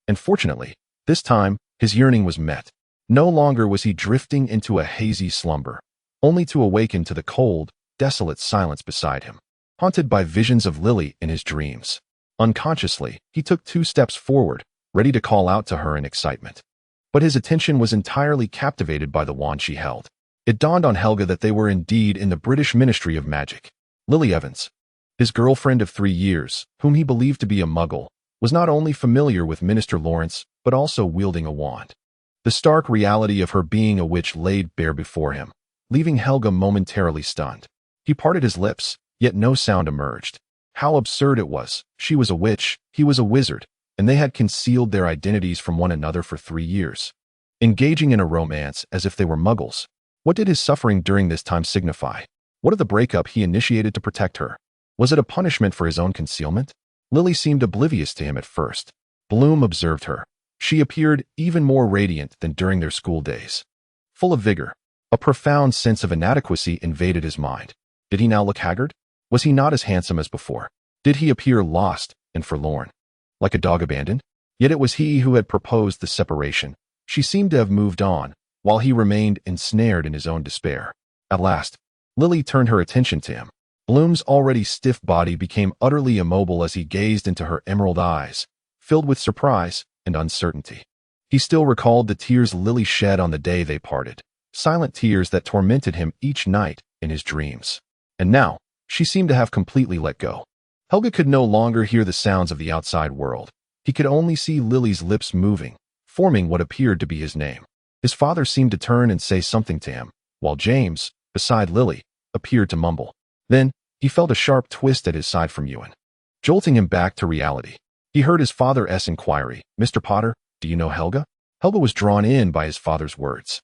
And fortunately, this time, his yearning was met. No longer was he drifting into a hazy slumber, only to awaken to the cold, desolate silence beside him, haunted by visions of Lily in his dreams. Unconsciously, he took 2 steps forward, ready to call out to her in excitement. But his attention was entirely captivated by the wand she held. It dawned on Helga that they were indeed in the British Ministry of Magic. Lily Evans, his girlfriend of 3 years, whom he believed to be a muggle, was not only familiar with Minister Lawrence, but also wielding a wand. The stark reality of her being a witch laid bare before him, leaving Helga momentarily stunned. He parted his lips, yet no sound emerged. How absurd it was. She was a witch, he was a wizard, and they had concealed their identities from one another for 3 years, engaging in a romance as if they were muggles. What did his suffering during this time signify? What of the breakup he initiated to protect her? Was it a punishment for his own concealment? Lily seemed oblivious to him at first. Bloom observed her. She appeared even more radiant than during their school days. Full of vigor, a profound sense of inadequacy invaded his mind. Did he now look haggard? Was he not as handsome as before? Did he appear lost and forlorn, like a dog abandoned? Yet it was he who had proposed the separation. She seemed to have moved on, while he remained ensnared in his own despair. At last, Lily turned her attention to him. Bloom's already stiff body became utterly immobile as he gazed into her emerald eyes, filled with surprise and uncertainty. He still recalled the tears Lily shed on the day they parted, silent tears that tormented him each night in his dreams. And now, she seemed to have completely let go. Helga could no longer hear the sounds of the outside world. He could only see Lily's lips moving, forming what appeared to be his name. His father seemed to turn and say something to him, while James, beside Lily, appeared to mumble. Then, he felt a sharp twist at his side from Ewan, jolting him back to reality. He heard his father's inquiry, "Mr. Potter, do you know Helga?" Helga was drawn in by his father's words.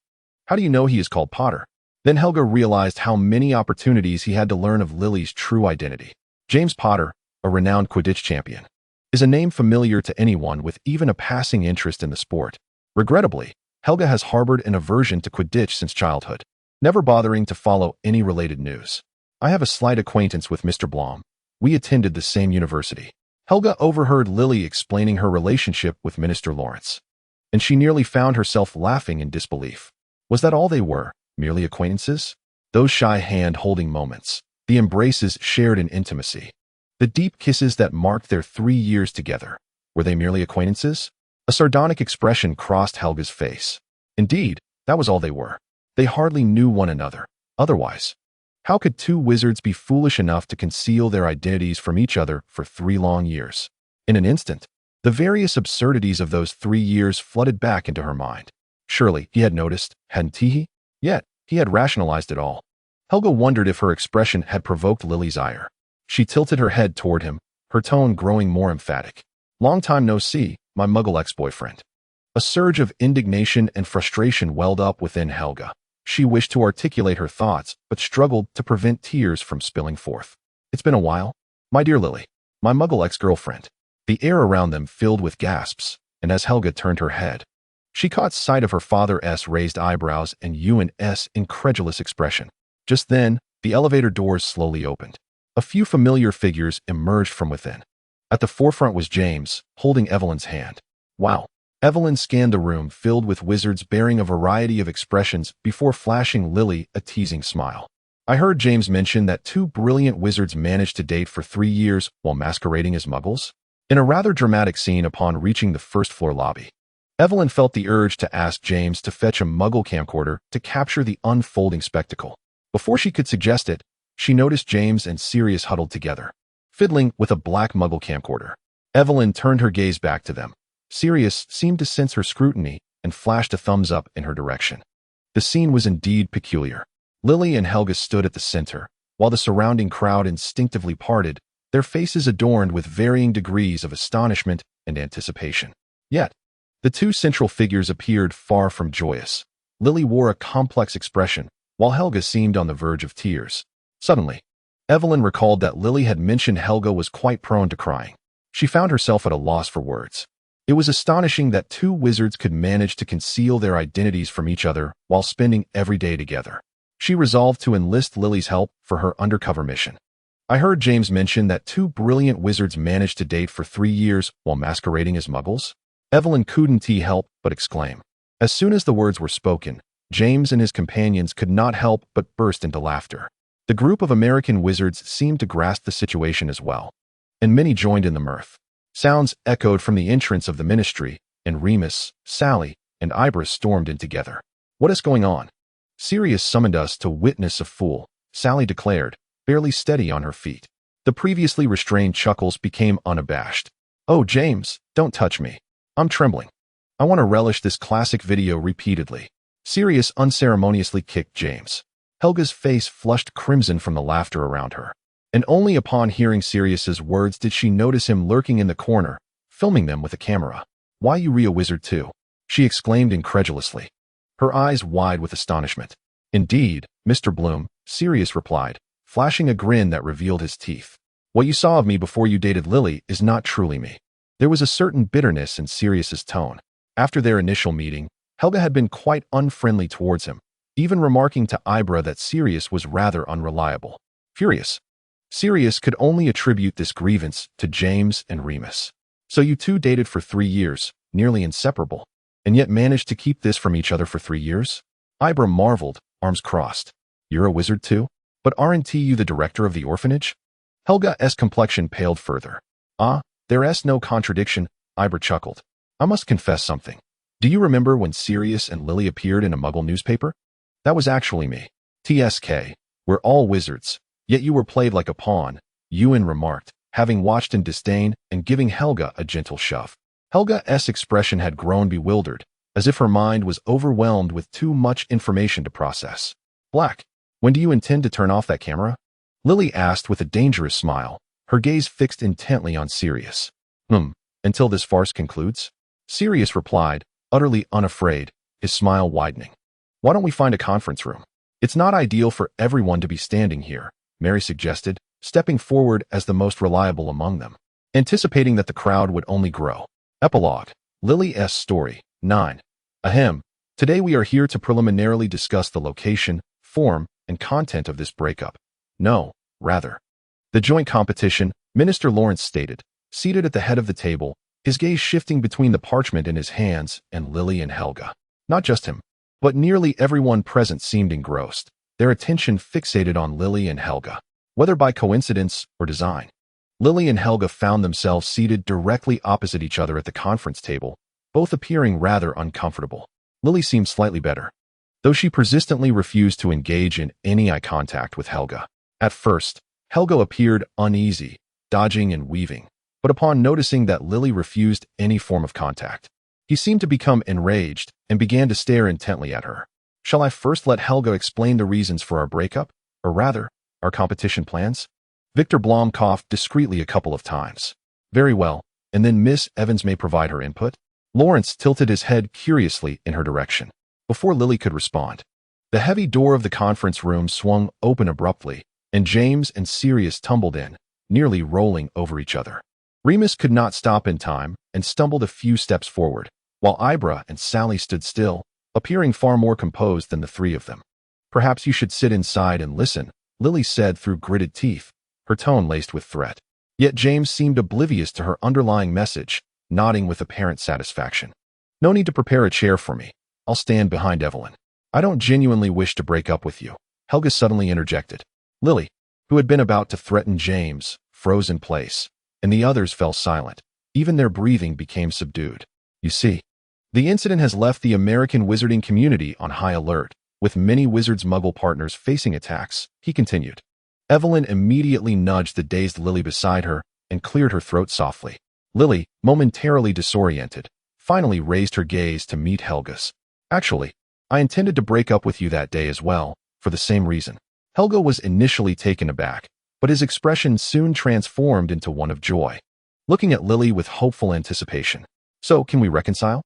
"How do you know he is called Potter?" Then Helga realized how many opportunities he had to learn of Lily's true identity. James Potter, a renowned Quidditch champion, is a name familiar to anyone with even a passing interest in the sport. Regrettably, Helga has harbored an aversion to Quidditch since childhood, never bothering to follow any related news. "I have a slight acquaintance with Mr. Blom. We attended the same university." Helga overheard Lily explaining her relationship with Minister Lawrence, and she nearly found herself laughing in disbelief. Was that all they were, merely acquaintances? Those shy hand-holding moments, the embraces shared in intimacy, the deep kisses that marked their 3 years together, were they merely acquaintances? A sardonic expression crossed Helga's face. Indeed, that was all they were. They hardly knew one another. Otherwise, how could 2 wizards be foolish enough to conceal their identities from each other for 3 long years? In an instant, the various absurdities of those 3 years flooded back into her mind. Surely he had noticed, hadn't he? Yet, he had rationalized it all. Helga wondered if her expression had provoked Lily's ire. She tilted her head toward him, her tone growing more emphatic. "Long time no see, my muggle ex-boyfriend." A surge of indignation and frustration welled up within Helga. She wished to articulate her thoughts, but struggled to prevent tears from spilling forth. "It's been a while. My dear Lily, my muggle ex-girlfriend." The air around them filled with gasps, and as Helga turned her head, she caught sight of her father's raised eyebrows and Ewan's incredulous expression. Just then, the elevator doors slowly opened. A few familiar figures emerged from within. At the forefront was James, holding Evelyn's hand. "Wow." Evelyn scanned the room filled with wizards bearing a variety of expressions before flashing Lily a teasing smile. "I heard James mention that 2 brilliant wizards managed to date for 3 years while masquerading as muggles." In a rather dramatic scene upon reaching the first-floor lobby, Evelyn felt the urge to ask James to fetch a muggle camcorder to capture the unfolding spectacle. Before she could suggest it, she noticed James and Sirius huddled together, fiddling with a black muggle camcorder. Evelyn turned her gaze back to them. Sirius seemed to sense her scrutiny and flashed a thumbs up in her direction. The scene was indeed peculiar. Lily and Helga stood at the center, while the surrounding crowd instinctively parted, their faces adorned with varying degrees of astonishment and anticipation. Yet, the two central figures appeared far from joyous. Lily wore a complex expression, while Helga seemed on the verge of tears. Suddenly, Evelyn recalled that Lily had mentioned Helga was quite prone to crying. She found herself at a loss for words. It was astonishing that two wizards could manage to conceal their identities from each other while spending every day together. She resolved to enlist Lily's help for her undercover mission. I heard James mention that two brilliant wizards managed to date for 3 years while masquerading as muggles. Evelyn couldn't help but exclaim. As soon as the words were spoken, James and his companions could not help but burst into laughter. The group of American wizards seemed to grasp the situation as well, and many joined in the mirth. Sounds echoed from the entrance of the ministry, and Remus, Sally, and Ibra stormed in together. What is going on? Sirius summoned us to witness a fool, Sally declared, barely steady on her feet. The previously restrained chuckles became unabashed. Oh, James, don't touch me. I'm trembling. I want to relish this classic video repeatedly. Sirius unceremoniously kicked James. Helga's face flushed crimson from the laughter around her, and only upon hearing Sirius's words did she notice him lurking in the corner, filming them with a camera. Why you a wizard too? She exclaimed incredulously, her eyes wide with astonishment. Indeed, Mr. Bloom, Sirius replied, flashing a grin that revealed his teeth. What you saw of me before you dated Lily is not truly me. There was a certain bitterness in Sirius's tone. After their initial meeting, Helga had been quite unfriendly towards him, even remarking to Ibra that Sirius was rather unreliable. Furious, Sirius could only attribute this grievance to James and Remus. So you two dated for 3 years, nearly inseparable, and yet managed to keep this from each other for 3 years? Ibra marveled, arms crossed. You're a wizard too? But aren't you the director of the orphanage? Helga's complexion paled further. There's no contradiction, Ibra chuckled. I must confess something. Do you remember when Sirius and Lily appeared in a muggle newspaper? That was actually me. TSK. We're all wizards, yet you were played like a pawn, Ewan remarked, having watched in disdain and giving Helga a gentle shove. Helga's expression had grown bewildered, as if her mind was overwhelmed with too much information to process. Black, when do you intend to turn off that camera? Lily asked with a dangerous smile, her gaze fixed intently on Sirius. Until this farce concludes? Sirius replied, utterly unafraid, his smile widening. Why don't we find a conference room? It's not ideal for everyone to be standing here, Mary suggested, stepping forward as the most reliable among them, anticipating that the crowd would only grow. Epilogue. Lily's story. 9. Ahem. Today we are here to preliminarily discuss the location, form, and content of this breakup. No, rather. The joint competition, Minister Lawrence stated, seated at the head of the table, his gaze shifting between the parchment in his hands and Lily and Helga. Not just him, but nearly everyone present seemed engrossed, their attention fixated on Lily and Helga, whether by coincidence or design. Lily and Helga found themselves seated directly opposite each other at the conference table, both appearing rather uncomfortable. Lily seemed slightly better, though she persistently refused to engage in any eye contact with Helga. At first, Helga appeared uneasy, dodging and weaving, but upon noticing that Lily refused any form of contact, he seemed to become enraged and began to stare intently at her. Shall I first let Helga explain the reasons for our breakup, or rather, our competition plans? Victor Blom coughed discreetly a couple of times. Very well, and then Miss Evans may provide her input. Lawrence tilted his head curiously in her direction, before Lily could respond. The heavy door of the conference room swung open abruptly, and James and Sirius tumbled in, nearly rolling over each other. Remus could not stop in time and stumbled a few steps forward, while Ibra and Sally stood still, appearing far more composed than the three of them. Perhaps you should sit inside and listen, Lily said through gritted teeth, her tone laced with threat. Yet James seemed oblivious to her underlying message, nodding with apparent satisfaction. No need to prepare a chair for me. I'll stand behind Evelyn. I don't genuinely wish to break up with you, Helga suddenly interjected. Lily, who had been about to threaten James, froze in place, and the others fell silent. Even their breathing became subdued. You see, the incident has left the American wizarding community on high alert, With many wizards' muggle partners facing attacks, he continued. Evelyn immediately nudged the dazed Lily beside her and cleared her throat softly. Lily, momentarily disoriented, finally raised her gaze to meet Helga's. Actually, I intended to break up with you that day as well, for the same reason. Helga was initially taken aback, but his expression soon transformed into one of joy, looking at Lily with hopeful anticipation. So, can we reconcile?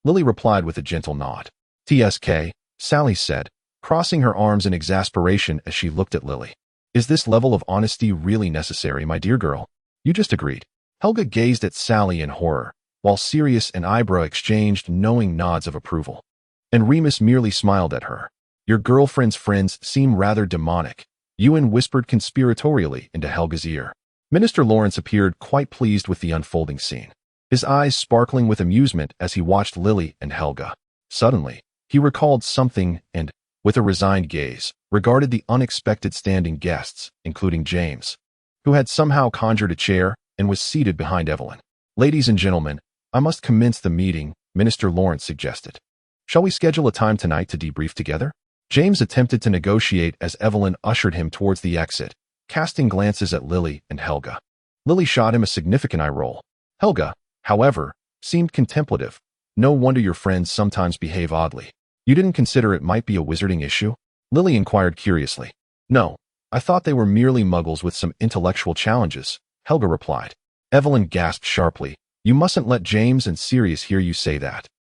Lily replied with a gentle nod. TSK, Sally said, crossing her arms in exasperation as she looked at Lily. Is this level of honesty really necessary, my dear girl? You just agreed. Helga gazed at Sally in horror, while Sirius and Ibra exchanged knowing nods of approval. And Remus merely smiled at her. Your girlfriend's friends seem rather demonic, Ewan whispered conspiratorially into Helga's ear. Minister Lawrence appeared quite pleased with the unfolding scene, his eyes sparkling with amusement as he watched Lily and Helga. Suddenly, he recalled something and, with a resigned gaze, regarded the unexpected standing guests, including James, who had somehow conjured a chair and was seated behind Evelyn. Ladies and gentlemen, I must commence the meeting, Minister Lawrence suggested. Shall we schedule a time tonight to debrief together? James attempted to negotiate as Evelyn ushered him towards the exit, casting glances at Lily and Helga. Lily shot him a significant eye roll. Helga, however, seemed contemplative. No wonder your friends sometimes behave oddly. You didn't consider it might be a wizarding issue? Lily inquired curiously. No, I thought they were merely muggles with some intellectual challenges, Helga replied. Evelyn gasped sharply. You mustn't let James and Sirius hear you say that.